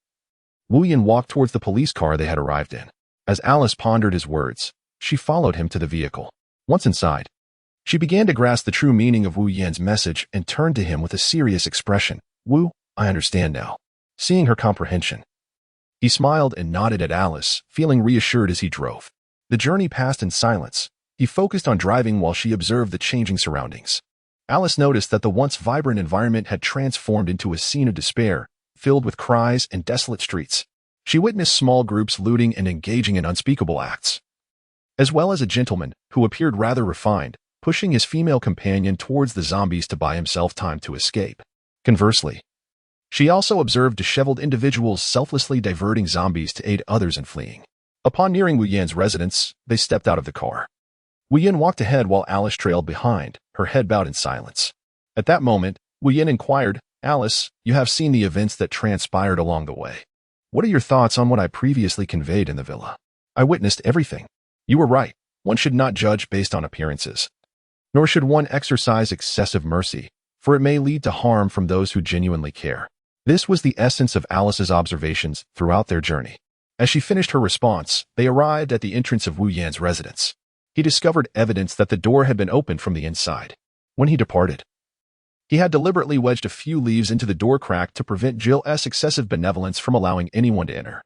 Wu Yin walked towards the police car they had arrived in. As Alice pondered his words, she followed him to the vehicle. Once inside, she began to grasp the true meaning of Wu Yin's message and turned to him with a serious expression. "Wu, I understand now." Seeing her comprehension, he smiled and nodded at Alice, feeling reassured as he drove. The journey passed in silence. He focused on driving while she observed the changing surroundings. Alice noticed that the once vibrant environment had transformed into a scene of despair, filled with cries and desolate streets. She witnessed small groups looting and engaging in unspeakable acts, as well as a gentleman who appeared rather refined, pushing his female companion towards the zombies to buy himself time to escape. Conversely, she also observed disheveled individuals selflessly diverting zombies to aid others in fleeing. Upon nearing Wu Yan's residence, they stepped out of the car. Wu Yan walked ahead while Alice trailed behind, her head bowed in silence. At that moment, Wu Yan inquired, "Alice, you have seen the events that transpired along the way. What are your thoughts on what I previously conveyed in the villa?" "I witnessed everything. You were right. One should not judge based on appearances. Nor should one exercise excessive mercy, for it may lead to harm from those who genuinely care." This was the essence of Alice's observations throughout their journey. As she finished her response, they arrived at the entrance of Wu Yan's residence. He discovered evidence that the door had been opened from the inside. When he departed, he had deliberately wedged a few leaves into the door crack to prevent Jill's excessive benevolence from allowing anyone to enter.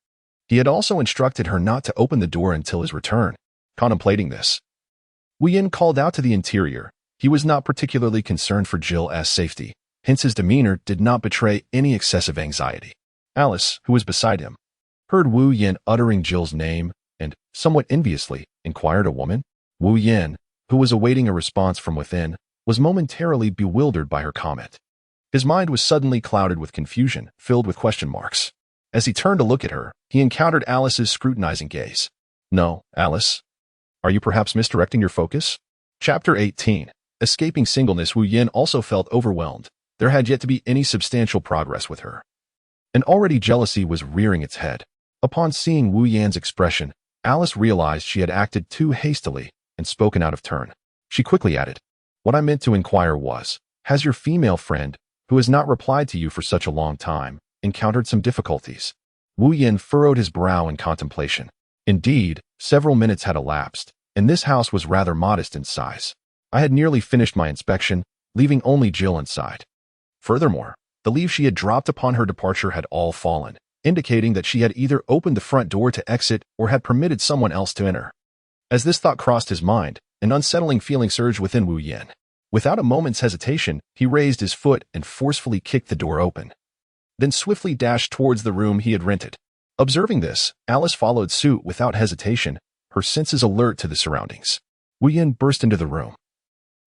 He had also instructed her not to open the door until his return. Contemplating this, Wu Yan called out to the interior. He was not particularly concerned for Jill's safety, hence his demeanor did not betray any excessive anxiety. Alice, who was beside him, heard Wu Yan uttering Jill's name and, somewhat enviously, inquired, "A woman?" Wu Yan, who was awaiting a response from within, was momentarily bewildered by her comment. His mind was suddenly clouded with confusion, filled with question marks. As he turned to look at her, he encountered Alice's scrutinizing gaze. "No, Alice. Are you perhaps misdirecting your focus?" Chapter 18. Escaping singleness. Wu Yan also felt overwhelmed. There had yet to be any substantial progress with her, and already jealousy was rearing its head. Upon seeing Wu Yan's expression, Alice realized she had acted too hastily and spoken out of turn. She quickly added, "What I meant to inquire was, has your female friend, who has not replied to you for such a long time, encountered some difficulties?" Wu Yan furrowed his brow in contemplation. Indeed, several minutes had elapsed, and this house was rather modest in size. I had nearly finished my inspection, leaving only Jill inside. Furthermore, the leaves she had dropped upon her departure had all fallen, indicating that she had either opened the front door to exit or had permitted someone else to enter. As this thought crossed his mind, an unsettling feeling surged within Wu Yan. Without a moment's hesitation, he raised his foot and forcefully kicked the door open, then swiftly dashed towards the room he had rented. Observing this, Alice followed suit without hesitation, her senses alert to the surroundings. Wu Yan burst into the room,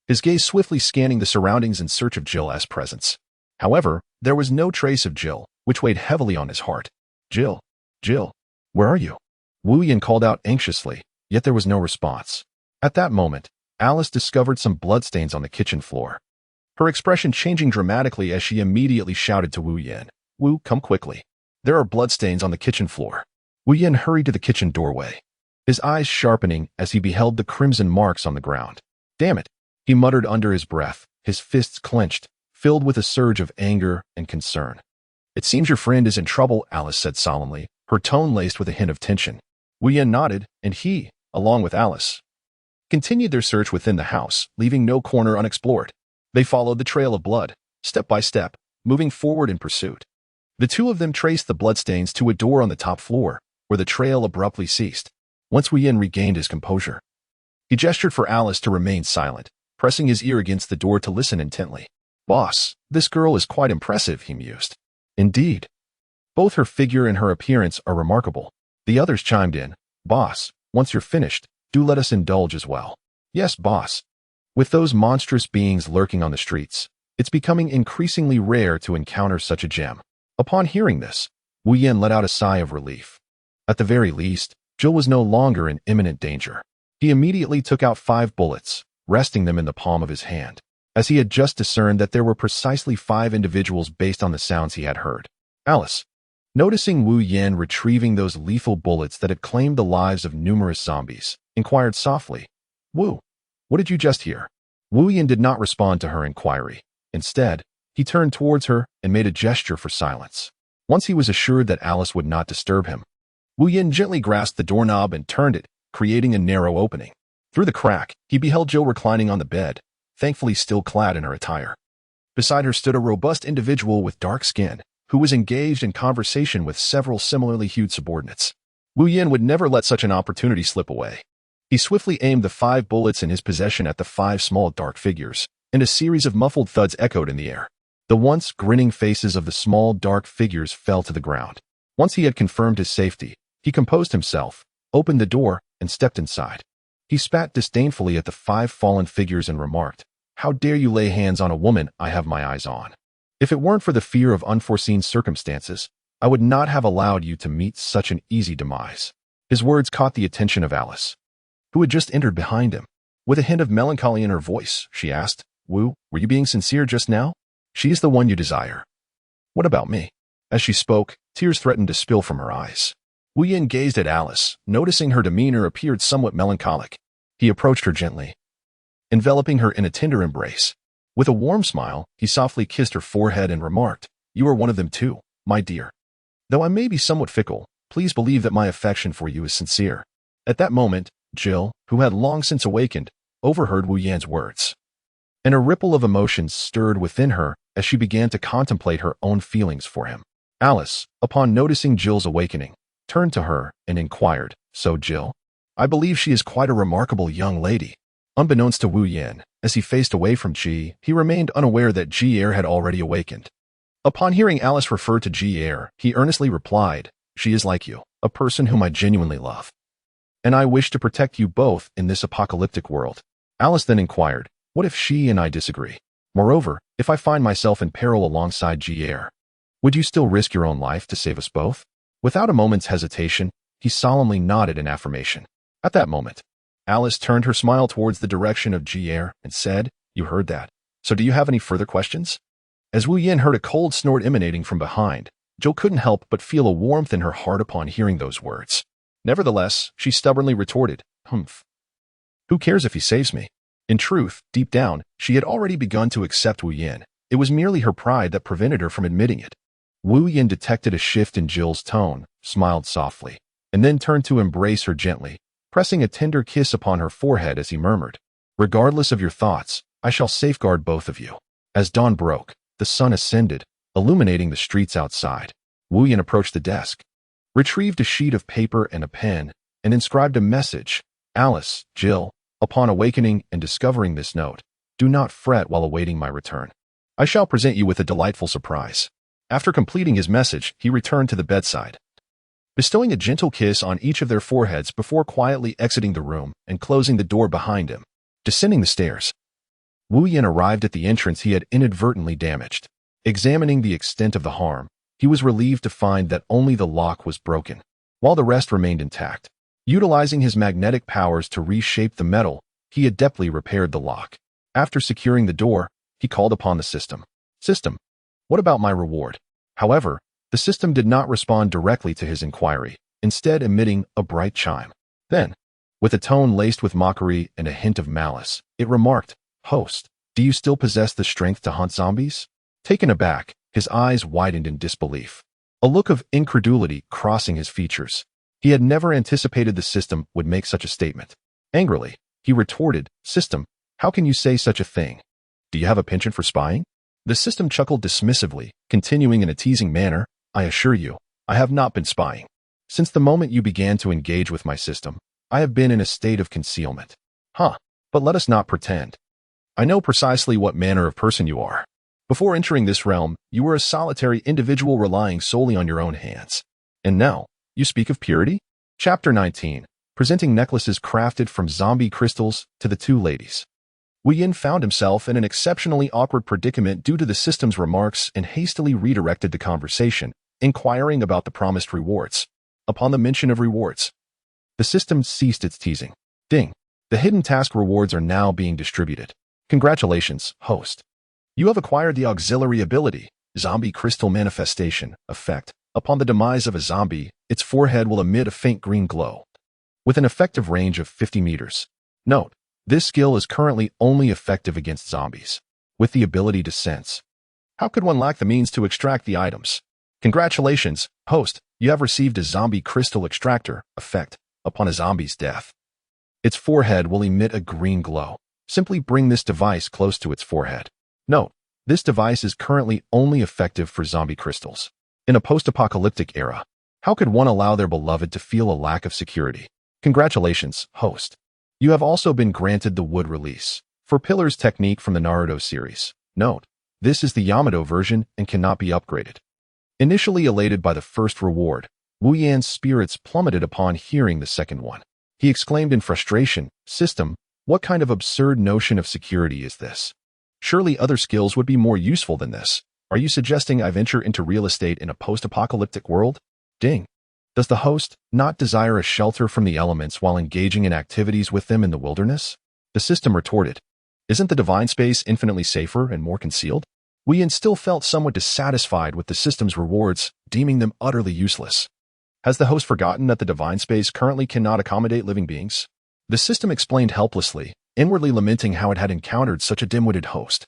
his gaze swiftly scanning the surroundings in search of Jill's presence. However, there was no trace of Jill, which weighed heavily on his heart. Jill, where are you?" Wu Yan called out anxiously, yet there was no response. At that moment, Alice discovered some bloodstains on the kitchen floor, her expression changing dramatically as she immediately shouted to Wu Yan, "Wu, come quickly. There are bloodstains on the kitchen floor. Wu Yin hurried to the kitchen doorway, his eyes sharpening as he beheld the crimson marks on the ground. Damn it, he muttered under his breath, his fists clenched, filled with a surge of anger and concern. It seems your friend is in trouble, Alice said solemnly, her tone laced with a hint of tension. Wu Yin nodded, and he, along with Alice, continued their search within the house, leaving no corner unexplored. They followed the trail of blood, step by step, moving forward in pursuit. The two of them traced the bloodstains to a door on the top floor, where the trail abruptly ceased. Once Wu Yin regained his composure, he gestured for Alice to remain silent, pressing his ear against the door to listen intently. Boss, this girl is quite impressive, he mused. Indeed. Both her figure and her appearance are remarkable. The others chimed in. Boss, once you're finished, do let us indulge as well. Yes, boss. With those monstrous beings lurking on the streets, it's becoming increasingly rare to encounter such a gem. Upon hearing this, Wu Yin let out a sigh of relief. At the very least, Jill was no longer in imminent danger. He immediately took out 5 bullets, resting them in the palm of his hand, as he had just discerned that there were precisely 5 individuals based on the sounds he had heard. Alice, noticing Wu Yin retrieving those lethal bullets that had claimed the lives of numerous zombies, inquired softly, Wu, what did you just hear? Wu Yin did not respond to her inquiry. Instead, he turned towards her and made a gesture for silence. Once he was assured that Alice would not disturb him, Wu Yin gently grasped the doorknob and turned it, creating a narrow opening. Through the crack, he beheld Jill reclining on the bed, thankfully still clad in her attire. Beside her stood a robust individual with dark skin, who was engaged in conversation with several similarly hued subordinates. Wu Yin would never let such an opportunity slip away. He swiftly aimed the 5 bullets in his possession at the 5 small dark figures, and a series of muffled thuds echoed in the air. The once grinning faces of the small dark figures fell to the ground. Once he had confirmed his safety, he composed himself, opened the door, and stepped inside. He spat disdainfully at the 5 fallen figures and remarked, How dare you lay hands on a woman I have my eyes on? If it weren't for the fear of unforeseen circumstances, I would not have allowed you to meet such an easy demise. His words caught the attention of Alice, who had just entered behind him. With a hint of melancholy in her voice, she asked, Wu, were you being sincere just now? She is the one you desire. What about me? As she spoke, tears threatened to spill from her eyes. Wu Yin gazed at Alice, noticing her demeanor appeared somewhat melancholic. He approached her gently, enveloping her in a tender embrace. With a warm smile, he softly kissed her forehead and remarked, You are one of them too, my dear. Though I may be somewhat fickle, please believe that my affection for you is sincere. At that moment, Jill, who had long since awakened, overheard Wu Yan's words, and a ripple of emotions stirred within her as she began to contemplate her own feelings for him. Alice, upon noticing Jill's awakening, turned to her and inquired, So Jill, I believe she is quite a remarkable young lady. Unbeknownst to Wu Yin, as he faced away from Ji, he remained unaware that Ji had already awakened. Upon hearing Alice refer to Ji, he earnestly replied, She is like you, a person whom I genuinely love. And I wish to protect you both in this apocalyptic world. Alice then inquired, What if she and I disagree? Moreover, if I find myself in peril alongside Ji, would you still risk your own life to save us both? Without a moment's hesitation, he solemnly nodded in affirmation. At that moment, Alice turned her smile towards the direction of Ji and said, You heard that. So do you have any further questions? As Wu Yin heard a cold snort emanating from behind, Jill couldn't help but feel a warmth in her heart upon hearing those words. Nevertheless, she stubbornly retorted, Humph. Who cares if he saves me? In truth, deep down, she had already begun to accept Wu Yin. It was merely her pride that prevented her from admitting it. Wu Yin detected a shift in Jill's tone, smiled softly, and then turned to embrace her gently, pressing a tender kiss upon her forehead as he murmured, Regardless of your thoughts, I shall safeguard both of you. As dawn broke, the sun ascended, illuminating the streets outside. Wu Yin approached the desk, retrieved a sheet of paper and a pen, and inscribed a message, Alice, Jill, upon awakening and discovering this note, do not fret while awaiting my return. I shall present you with a delightful surprise. After completing his message, he returned to the bedside, bestowing a gentle kiss on each of their foreheads before quietly exiting the room and closing the door behind him. Descending the stairs, Wu Yin arrived at the entrance he had inadvertently damaged. Examining the extent of the harm, he was relieved to find that only the lock was broken, while the rest remained intact. Utilizing his magnetic powers to reshape the metal, he adeptly repaired the lock. After securing the door, he called upon the system. System, what about my reward? However, The system did not respond directly to his inquiry, instead emitting a bright chime. Then, with a tone laced with mockery and a hint of malice, it remarked, "Host, do you still possess the strength to hunt zombies?" Taken aback, his eyes widened in disbelief, a look of incredulity crossing his features. He had never anticipated the system would make such a statement. Angrily, he retorted, "System, how can you say such a thing? Do you have a penchant for spying?" The system chuckled dismissively, continuing in a teasing manner, "I assure you, I have not been spying. Since the moment you began to engage with my system, I have been in a state of concealment." But let us not pretend. I know precisely what manner of person you are. Before entering this realm, you were a solitary individual relying solely on your own hands. And now, you speak of purity? Chapter 19, presenting necklaces crafted from zombie crystals to the two ladies. Wu Yin found himself in an exceptionally awkward predicament due to the system's remarks and hastily redirected the conversation, inquiring about the promised rewards. Upon the mention of rewards, the system ceased its teasing. Ding! The hidden task rewards are now being distributed. Congratulations, host. You have acquired the auxiliary ability, Zombie Crystal Manifestation, effect. Upon the demise of a zombie, its forehead will emit a faint green glow, with an effective range of 50 meters. Note, this skill is currently only effective against zombies, with the ability to sense. How could one lack the means to extract the items? Congratulations, host, you have received a Zombie Crystal Extractor, effect. Upon a zombie's death, its forehead will emit a green glow. Simply bring this device close to its forehead. Note, this device is currently only effective for zombie crystals. In a post-apocalyptic era, how could one allow their beloved to feel a lack of security? Congratulations, host. You have also been granted the wood release for Pillar's technique from the Naruto series. Note, this is the Yamato version and cannot be upgraded. Initially elated by the first reward, Wu Yan's spirits plummeted upon hearing the second one. He exclaimed in frustration, "System, what kind of absurd notion of security is this? Surely other skills would be more useful than this. Are you suggesting I venture into real estate in a post-apocalyptic world?" Ding! Does the host not desire a shelter from the elements while engaging in activities with them in the wilderness? The system retorted, "Isn't the divine space infinitely safer and more concealed?" Wu Yan still felt somewhat dissatisfied with the system's rewards, deeming them utterly useless. Has the host forgotten that the divine space currently cannot accommodate living beings? The system explained helplessly, inwardly lamenting how it had encountered such a dim-witted host.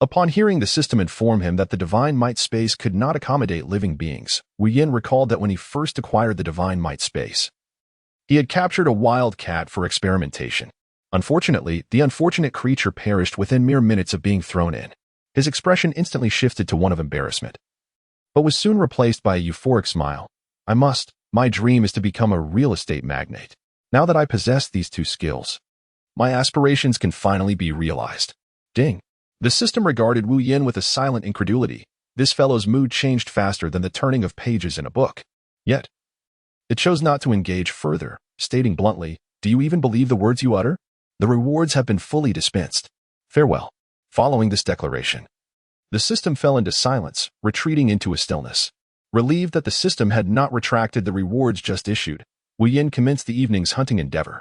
Upon hearing the system inform him that the divine might space could not accommodate living beings, Wu Yan recalled that when he first acquired the divine might space, he had captured a wild cat for experimentation. Unfortunately, the unfortunate creature perished within mere minutes of being thrown in. His expression instantly shifted to one of embarrassment, but was soon replaced by a euphoric smile. My dream is to become a real estate magnate. Now that I possess these two skills, my aspirations can finally be realized. Ding! The system regarded Wu Yan with a silent incredulity. This fellow's mood changed faster than the turning of pages in a book. Yet, it chose not to engage further, stating bluntly, "Do you even believe the words you utter? The rewards have been fully dispensed. Farewell." Following this declaration, the system fell into silence, retreating into a stillness. Relieved that the system had not retracted the rewards just issued, Wu Yan commenced the evening's hunting endeavor.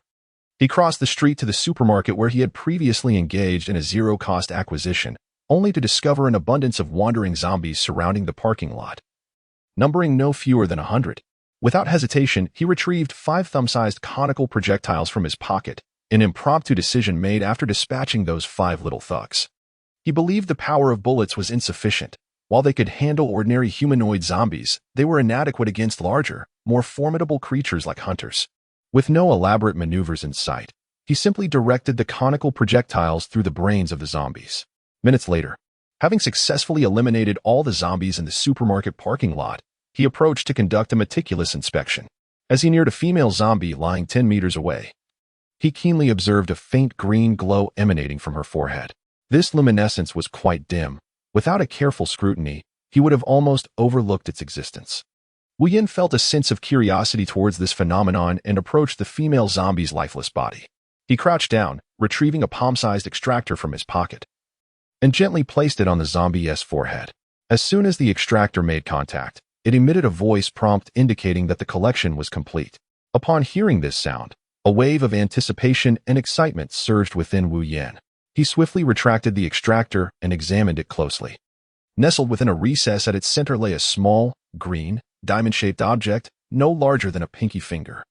He crossed the street to the supermarket where he had previously engaged in a zero-cost acquisition, only to discover an abundance of wandering zombies surrounding the parking lot, numbering no fewer than 100. Without hesitation, he retrieved 5 thumb-sized conical projectiles from his pocket, an impromptu decision made after dispatching those 5 little thugs. He believed the power of bullets was insufficient. While they could handle ordinary humanoid zombies, they were inadequate against larger, more formidable creatures like hunters. With no elaborate maneuvers in sight, he simply directed the conical projectiles through the brains of the zombies. Minutes later, having successfully eliminated all the zombies in the supermarket parking lot, he approached to conduct a meticulous inspection. As he neared a female zombie lying 10 meters away, he keenly observed a faint green glow emanating from her forehead. This luminescence was quite dim. Without a careful scrutiny, he would have almost overlooked its existence. Wu Yan felt a sense of curiosity towards this phenomenon and approached the female zombie's lifeless body. He crouched down, retrieving a palm-sized extractor from his pocket, and gently placed it on the zombie's forehead. As soon as the extractor made contact, it emitted a voice prompt indicating that the collection was complete. Upon hearing this sound, a wave of anticipation and excitement surged within Wu Yan. He swiftly retracted the extractor and examined it closely. Nestled within a recess at its center lay a small, green, diamond-shaped object, no larger than a pinky finger.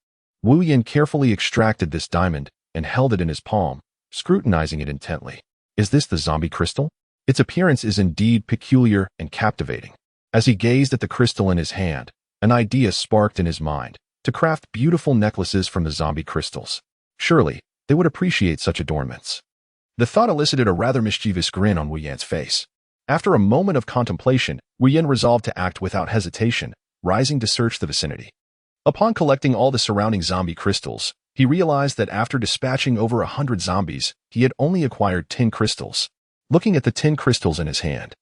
Wu Yin carefully extracted this diamond and held it in his palm, scrutinizing it intently. Is this the zombie crystal? Its appearance is indeed peculiar and captivating. As he gazed at the crystal in his hand, an idea sparked in his mind to craft beautiful necklaces from the zombie crystals. Surely, they would appreciate such adornments. The thought elicited a rather mischievous grin on Wu Yan's face. After a moment of contemplation, Wu Yan resolved to act without hesitation, rising to search the vicinity. Upon collecting all the surrounding zombie crystals, he realized that after dispatching over 100 zombies, he had only acquired 10 crystals. Looking at the 10 crystals in his hand,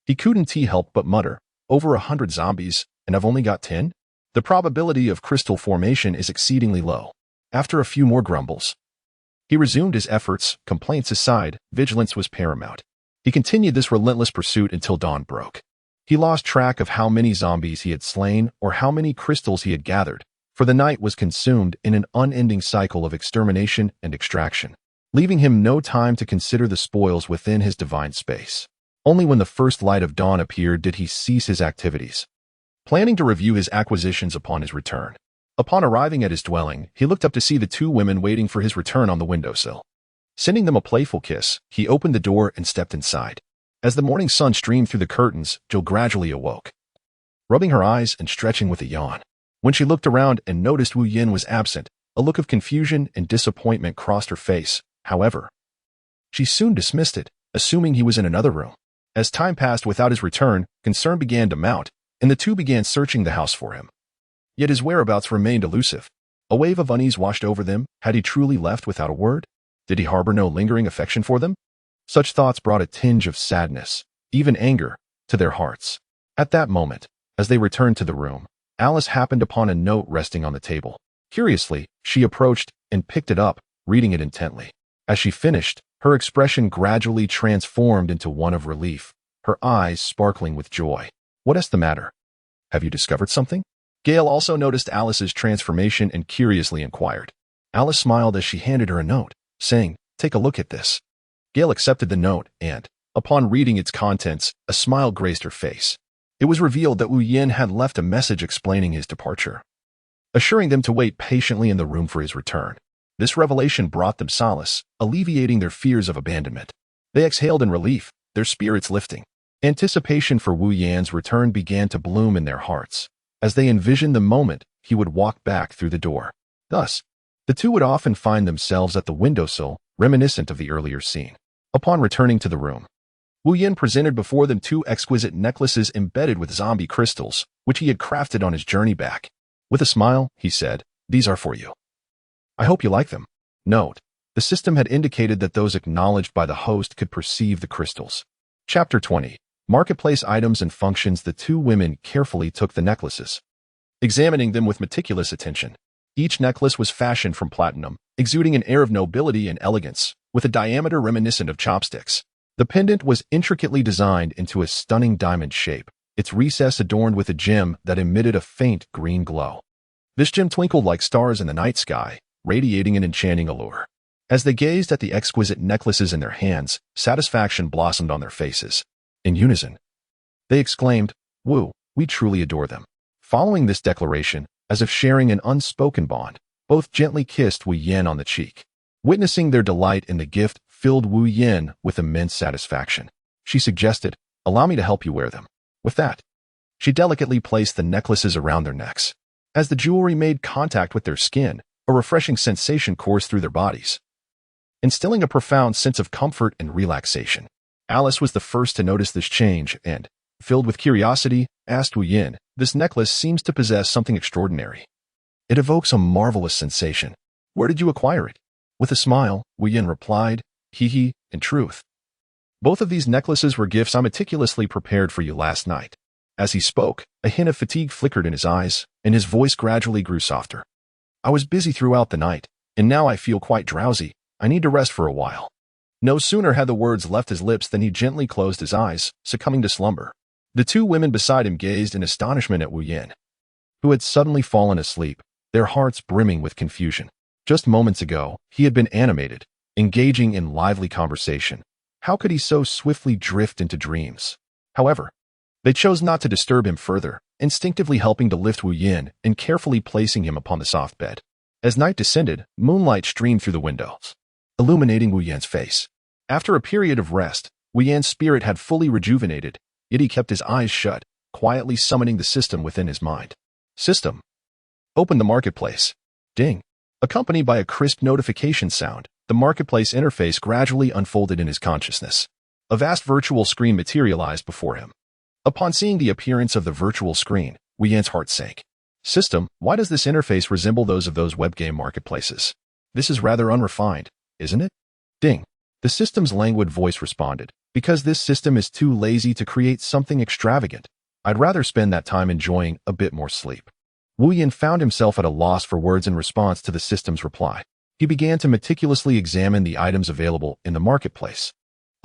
he couldn't help but mutter, over 100 zombies, and I've only got 10? The probability of crystal formation is exceedingly low. After a few more grumbles, he resumed his efforts. Complaints aside, vigilance was paramount. He continued this relentless pursuit until dawn broke. He lost track of how many zombies he had slain or how many crystals he had gathered, for the night was consumed in an unending cycle of extermination and extraction, leaving him no time to consider the spoils within his divine space. Only when the first light of dawn appeared did he cease his activities, planning to review his acquisitions upon his return. Upon arriving at his dwelling, he looked up to see the two women waiting for his return on the windowsill. Sending them a playful kiss, he opened the door and stepped inside. As the morning sun streamed through the curtains, Jill gradually awoke, rubbing her eyes and stretching with a yawn. When she looked around and noticed Wu Yin was absent, a look of confusion and disappointment crossed her face. However, she soon dismissed it, assuming he was in another room. As time passed without his return, concern began to mount, and the two began searching the house for him. Yet his whereabouts remained elusive. A wave of unease washed over them. Had he truly left without a word? Did he harbor no lingering affection for them? Such thoughts brought a tinge of sadness, even anger, to their hearts. At that moment, as they returned to the room, Alice happened upon a note resting on the table. Curiously, she approached and picked it up, reading it intently. As she finished, her expression gradually transformed into one of relief, her eyes sparkling with joy. What's the matter? Have you discovered something? Gail also noticed Alice's transformation and curiously inquired. Alice smiled as she handed her a note, saying, "Take a look at this." Gail accepted the note and, upon reading its contents, a smile graced her face. It was revealed that Wu Yin had left a message explaining his departure, assuring them to wait patiently in the room for his return. This revelation brought them solace, alleviating their fears of abandonment. They exhaled in relief, their spirits lifting. Anticipation for Wu Yan's return began to bloom in their hearts, as they envisioned the moment he would walk back through the door. Thus, the two would often find themselves at the windowsill, reminiscent of the earlier scene. Upon returning to the room, Wu Yin presented before them two exquisite necklaces embedded with zombie crystals, which he had crafted on his journey back. With a smile, he said, "These are for you. I hope you like them." Note: the system had indicated that those acknowledged by the host could perceive the crystals. Chapter 20. Marketplace items and functions. The two women carefully took the necklaces, examining them with meticulous attention. Each necklace was fashioned from platinum, exuding an air of nobility and elegance, with a diameter reminiscent of chopsticks. The pendant was intricately designed into a stunning diamond shape, its recess adorned with a gem that emitted a faint green glow. This gem twinkled like stars in the night sky, radiating an enchanting allure. As they gazed at the exquisite necklaces in their hands, satisfaction blossomed on their faces. In unison, they exclaimed, "Wu, we truly adore them." Following this declaration, as if sharing an unspoken bond, both gently kissed Wu Yin on the cheek. Witnessing their delight in the gift filled Wu Yin with immense satisfaction. She suggested, "Allow me to help you wear them." With that, she delicately placed the necklaces around their necks. As the jewelry made contact with their skin, a refreshing sensation coursed through their bodies, instilling a profound sense of comfort and relaxation. Alice was the first to notice this change and, filled with curiosity, asked Wu Yin, "This necklace seems to possess something extraordinary. It evokes a marvelous sensation. Where did you acquire it?" With a smile, Wu Yin replied, "He, in truth, both of these necklaces were gifts I meticulously prepared for you last night." As he spoke, a hint of fatigue flickered in his eyes, and his voice gradually grew softer. "I was busy throughout the night, and now I feel quite drowsy. I need to rest for a while." No sooner had the words left his lips than he gently closed his eyes, succumbing to slumber. The two women beside him gazed in astonishment at Wu Yin, who had suddenly fallen asleep, their hearts brimming with confusion. Just moments ago, he had been animated, engaging in lively conversation. How could he so swiftly drift into dreams? However, they chose not to disturb him further, instinctively helping to lift Wu Yin and carefully placing him upon the soft bed. As night descended, moonlight streamed through the windows, illuminating Wu Yan's face. After a period of rest, Wu Yan's spirit had fully rejuvenated, yet he kept his eyes shut, quietly summoning the system within his mind. System. Open the marketplace. Ding. Accompanied by a crisp notification sound, the marketplace interface gradually unfolded in his consciousness. A vast virtual screen materialized before him. Upon seeing the appearance of the virtual screen, Wu Yan's heart sank. System, why does this interface resemble those of those web game marketplaces? This is rather unrefined, isn't it? Ding. The system's languid voice responded, because this system is too lazy to create something extravagant. I'd rather spend that time enjoying a bit more sleep. Wu Yan found himself at a loss for words in response to the system's reply. He began to meticulously examine the items available in the marketplace.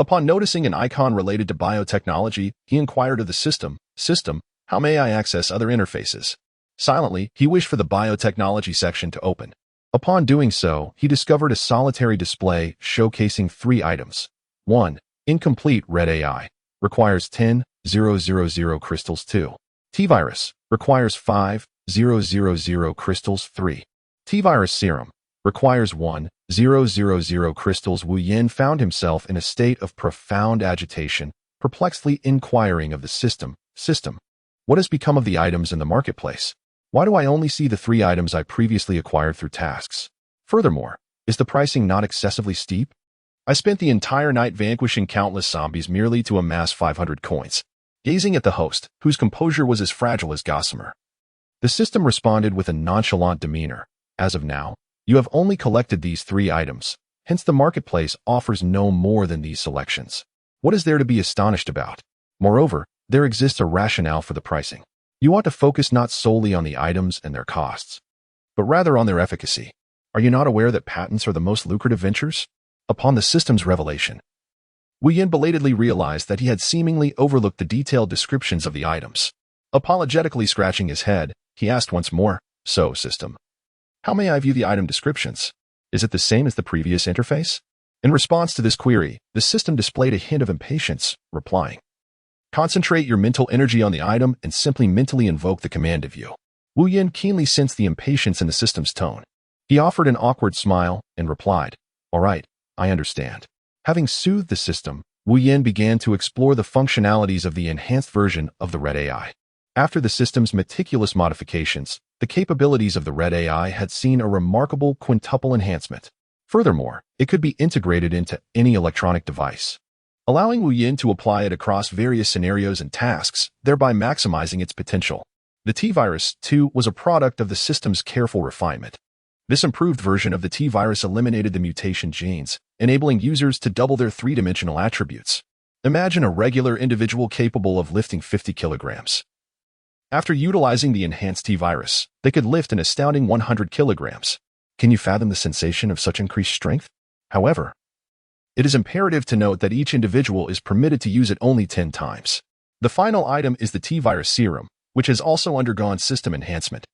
Upon noticing an icon related to biotechnology, he inquired of the system, "System, how may I access other interfaces?" Silently, he wished for the biotechnology section to open. Upon doing so, he discovered a solitary display showcasing 3 items. 1. Incomplete red AI. Requires 10,000 crystals. 2. T-virus. Requires 5,000 crystals. 3. T-virus serum. Requires 1,000 crystals. Wu Yan found himself in a state of profound agitation, perplexedly inquiring of the system, "System, what has become of the items in the marketplace? Why do I only see the 3 items I previously acquired through tasks? Furthermore, is the pricing not excessively steep? I spent the entire night vanquishing countless zombies merely to amass 500 coins." Gazing at the host, whose composure was as fragile as gossamer, the system responded with a nonchalant demeanor. "As of now, you have only collected these 3 items, hence the marketplace offers no more than these selections. What is there to be astonished about? Moreover, there exists a rationale for the pricing. You ought to focus not solely on the items and their costs, but rather on their efficacy. Are you not aware that patents are the most lucrative ventures?" Upon the system's revelation, Wu Yan belatedly realized that he had seemingly overlooked the detailed descriptions of the items. Apologetically scratching his head, he asked once more, "So, system, how may I view the item descriptions? Is it the same as the previous interface?" In response to this query, the system displayed a hint of impatience, replying, "Concentrate your mental energy on the item and simply mentally invoke the command of you." Wu Yan keenly sensed the impatience in the system's tone. He offered an awkward smile and replied, "All right, I understand." Having soothed the system, Wu Yan began to explore the functionalities of the enhanced version of the Red AI. After the system's meticulous modifications, the capabilities of the Red AI had seen a remarkable quintuple enhancement. Furthermore, it could be integrated into any electronic device, allowing Wu Yan to apply it across various scenarios and tasks, thereby maximizing its potential. The T-virus, too, was a product of the system's careful refinement. This improved version of the T-virus eliminated the mutation genes, enabling users to double their 3-dimensional attributes. Imagine a regular individual capable of lifting 50 kilograms. After utilizing the enhanced T-virus, they could lift an astounding 100 kilograms. Can you fathom the sensation of such increased strength? However, it is imperative to note that each individual is permitted to use it only 10 times. The final item is the T-virus serum, which has also undergone system enhancement.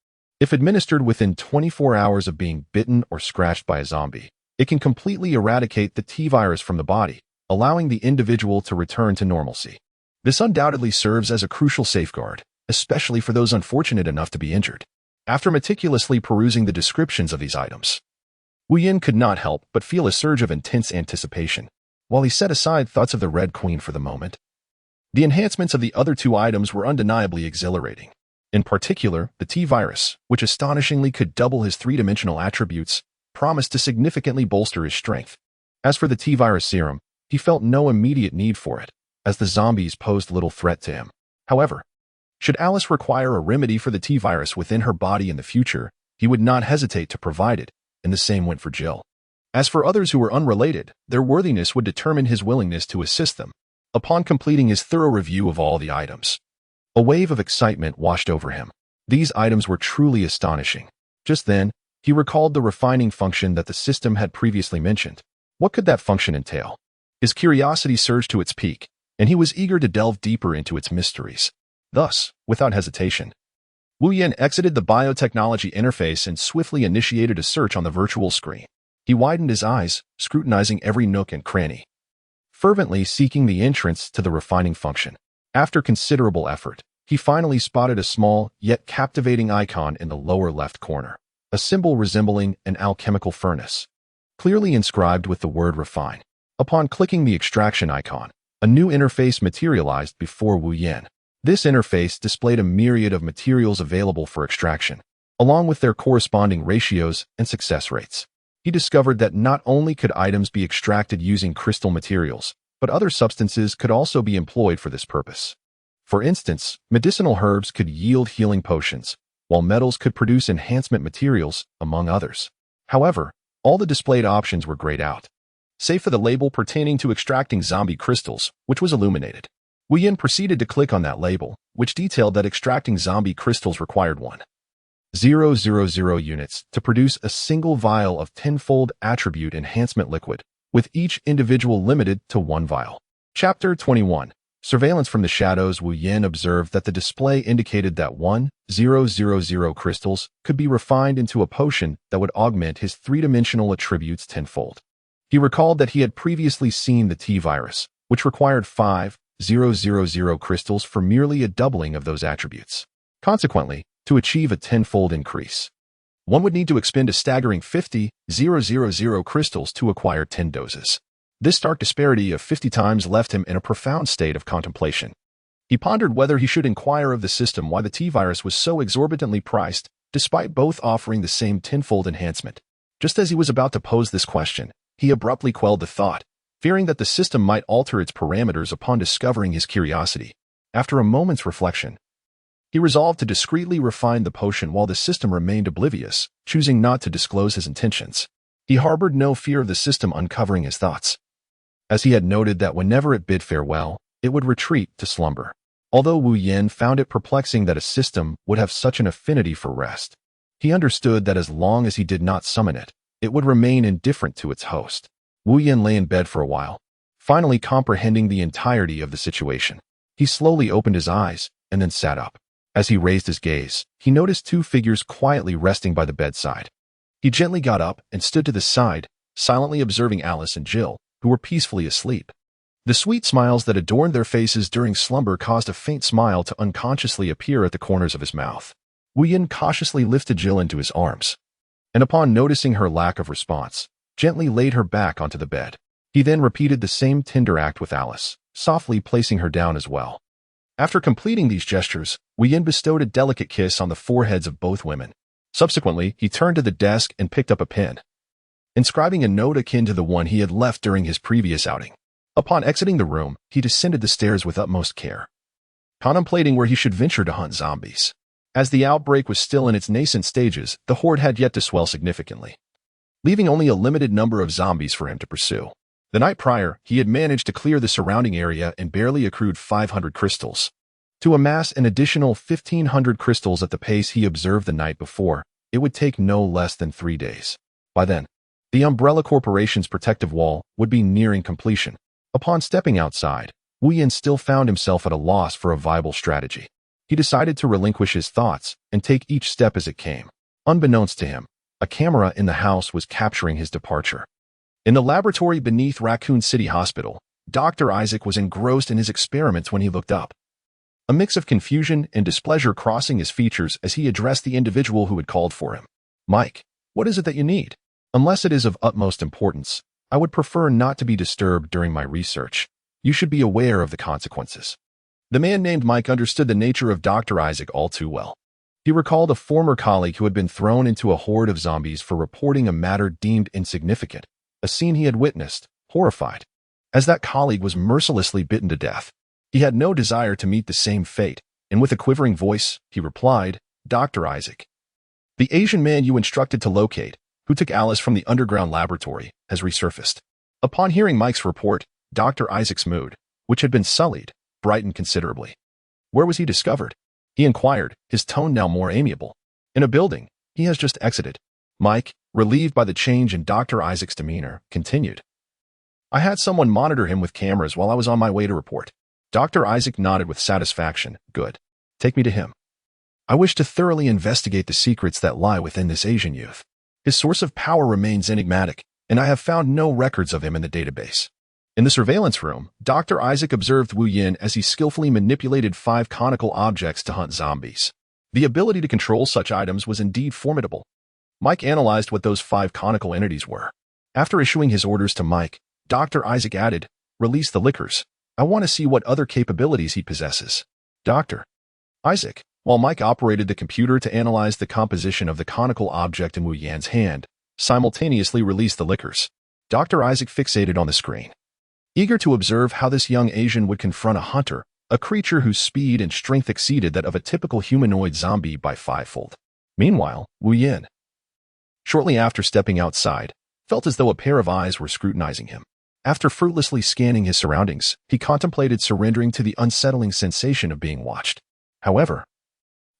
If administered within 24 hours of being bitten or scratched by a zombie, it can completely eradicate the T-virus from the body, allowing the individual to return to normalcy. This undoubtedly serves as a crucial safeguard, especially for those unfortunate enough to be injured. After meticulously perusing the descriptions of these items, Wu Yan could not help but feel a surge of intense anticipation, while he set aside thoughts of the Red Queen for the moment. The enhancements of the other 2 items were undeniably exhilarating. In particular, the T-virus, which astonishingly could double his 3-dimensional attributes, promised to significantly bolster his strength. As for the T-virus serum, he felt no immediate need for it, as the zombies posed little threat to him. However, should Alice require a remedy for the T-virus within her body in the future, he would not hesitate to provide it, and the same went for Jill. As for others who were unrelated, their worthiness would determine his willingness to assist them. Upon completing his thorough review of all the items, a wave of excitement washed over him. These items were truly astonishing. Just then, he recalled the refining function that the system had previously mentioned. What could that function entail? His curiosity surged to its peak, and he was eager to delve deeper into its mysteries. Thus, without hesitation, Wu Yan exited the biotechnology interface and swiftly initiated a search on the virtual screen. He widened his eyes, scrutinizing every nook and cranny, fervently seeking the entrance to the refining function. After considerable effort, he finally spotted a small, yet captivating icon in the lower left corner, a symbol resembling an alchemical furnace, clearly inscribed with the word refine. Upon clicking the extraction icon, a new interface materialized before Wu Yan. This interface displayed a myriad of materials available for extraction, along with their corresponding ratios and success rates. He discovered that not only could items be extracted using crystal materials, but other substances could also be employed for this purpose. For instance, medicinal herbs could yield healing potions, while metals could produce enhancement materials, among others. However, all the displayed options were grayed out, save for the label pertaining to extracting zombie crystals, which was illuminated. Wu Yan proceeded to click on that label, which detailed that extracting zombie crystals required 1,000 units to produce a single vial of tenfold attribute enhancement liquid, with each individual limited to 1 vial. Chapter 21. Surveillance from the shadows. Wu Yan observed that the display indicated that 1,000 crystals could be refined into a potion that would augment his three-dimensional attributes tenfold. He recalled that he had previously seen the T-virus, which required 5,000 crystals for merely a doubling of those attributes. Consequently, to achieve a tenfold increase, one would need to expend a staggering 50,000 crystals to acquire 10 doses. This stark disparity of 50 times left him in a profound state of contemplation. He pondered whether he should inquire of the system why the T-virus was so exorbitantly priced, despite both offering the same tenfold enhancement. Just as he was about to pose this question, he abruptly quelled the thought, fearing that the system might alter its parameters upon discovering his curiosity. After a moment's reflection, he resolved to discreetly refine the potion while the system remained oblivious, choosing not to disclose his intentions. He harbored no fear of the system uncovering his thoughts, as he had noted that whenever it bid farewell, it would retreat to slumber. Although Wu Yan found it perplexing that a system would have such an affinity for rest, he understood that as long as he did not summon it, it would remain indifferent to its host. Wu Yan lay in bed for a while, finally comprehending the entirety of the situation. He slowly opened his eyes and then sat up. As he raised his gaze, he noticed 2 figures quietly resting by the bedside. He gently got up and stood to the side, silently observing Alice and Jill, who were peacefully asleep. The sweet smiles that adorned their faces during slumber caused a faint smile to unconsciously appear at the corners of his mouth. Wu Yan cautiously lifted Jill into his arms, and upon noticing her lack of response, gently laid her back onto the bed. He then repeated the same tender act with Alice, softly placing her down as well. After completing these gestures, Wu Yan bestowed a delicate kiss on the foreheads of both women. Subsequently, he turned to the desk and picked up a pen, inscribing a note akin to the one he had left during his previous outing. Upon exiting the room, he descended the stairs with utmost care, contemplating where he should venture to hunt zombies. As the outbreak was still in its nascent stages, the horde had yet to swell significantly, leaving only a limited number of zombies for him to pursue. The night prior, he had managed to clear the surrounding area and barely accrued 500 crystals. To amass an additional 1,500 crystals at the pace he observed the night before, it would take no less than 3 days. By then, the Umbrella Corporation's protective wall would be nearing completion. Upon stepping outside, Wu Yan still found himself at a loss for a viable strategy. He decided to relinquish his thoughts and take each step as it came. Unbeknownst to him, a camera in the house was capturing his departure. In the laboratory beneath Raccoon City Hospital, Dr. Isaac was engrossed in his experiments when he looked up, a mix of confusion and displeasure crossing his features as he addressed the individual who had called for him. "Mike, what is it that you need? Unless it is of utmost importance, I would prefer not to be disturbed during my research. You should be aware of the consequences." The man named Mike understood the nature of Dr. Isaac all too well. He recalled a former colleague who had been thrown into a horde of zombies for reporting a matter deemed insignificant, a scene he had witnessed, horrified. As that colleague was mercilessly bitten to death, he had no desire to meet the same fate, and with a quivering voice, he replied, "Dr. Isaac, the Asian man you instructed to locate, who took Alice from the underground laboratory, has resurfaced." Upon hearing Mike's report, Dr. Isaac's mood, which had been sullied, brightened considerably. Where was he discovered? He inquired, his tone now more amiable. "In a building. He has just exited." Mike, relieved by the change in Dr. Isaac's demeanor, continued, "I had someone monitor him with cameras while I was on my way to report." Dr. Isaac nodded with satisfaction. "Good. Take me to him. I wish to thoroughly investigate the secrets that lie within this Asian youth. His source of power remains enigmatic, and I have found no records of him in the database." In the surveillance room, Dr. Isaac observed Wu Yin as he skillfully manipulated 5 conical objects to hunt zombies. The ability to control such items was indeed formidable. Mike analyzed what those 5 conical entities were. After issuing his orders to Mike, Dr. Isaac added, "Release the liquors. I want to see what other capabilities he possesses." Dr. Isaac, while Mike operated the computer to analyze the composition of the conical object in Wu Yan's hand, simultaneously released the liquors. Dr. Isaac fixated on the screen, eager to observe how this young Asian would confront a hunter, a creature whose speed and strength exceeded that of a typical humanoid zombie by 5-fold. Meanwhile, Wu Yin, shortly after stepping outside, felt as though a pair of eyes were scrutinizing him. After fruitlessly scanning his surroundings, he contemplated surrendering to the unsettling sensation of being watched. However,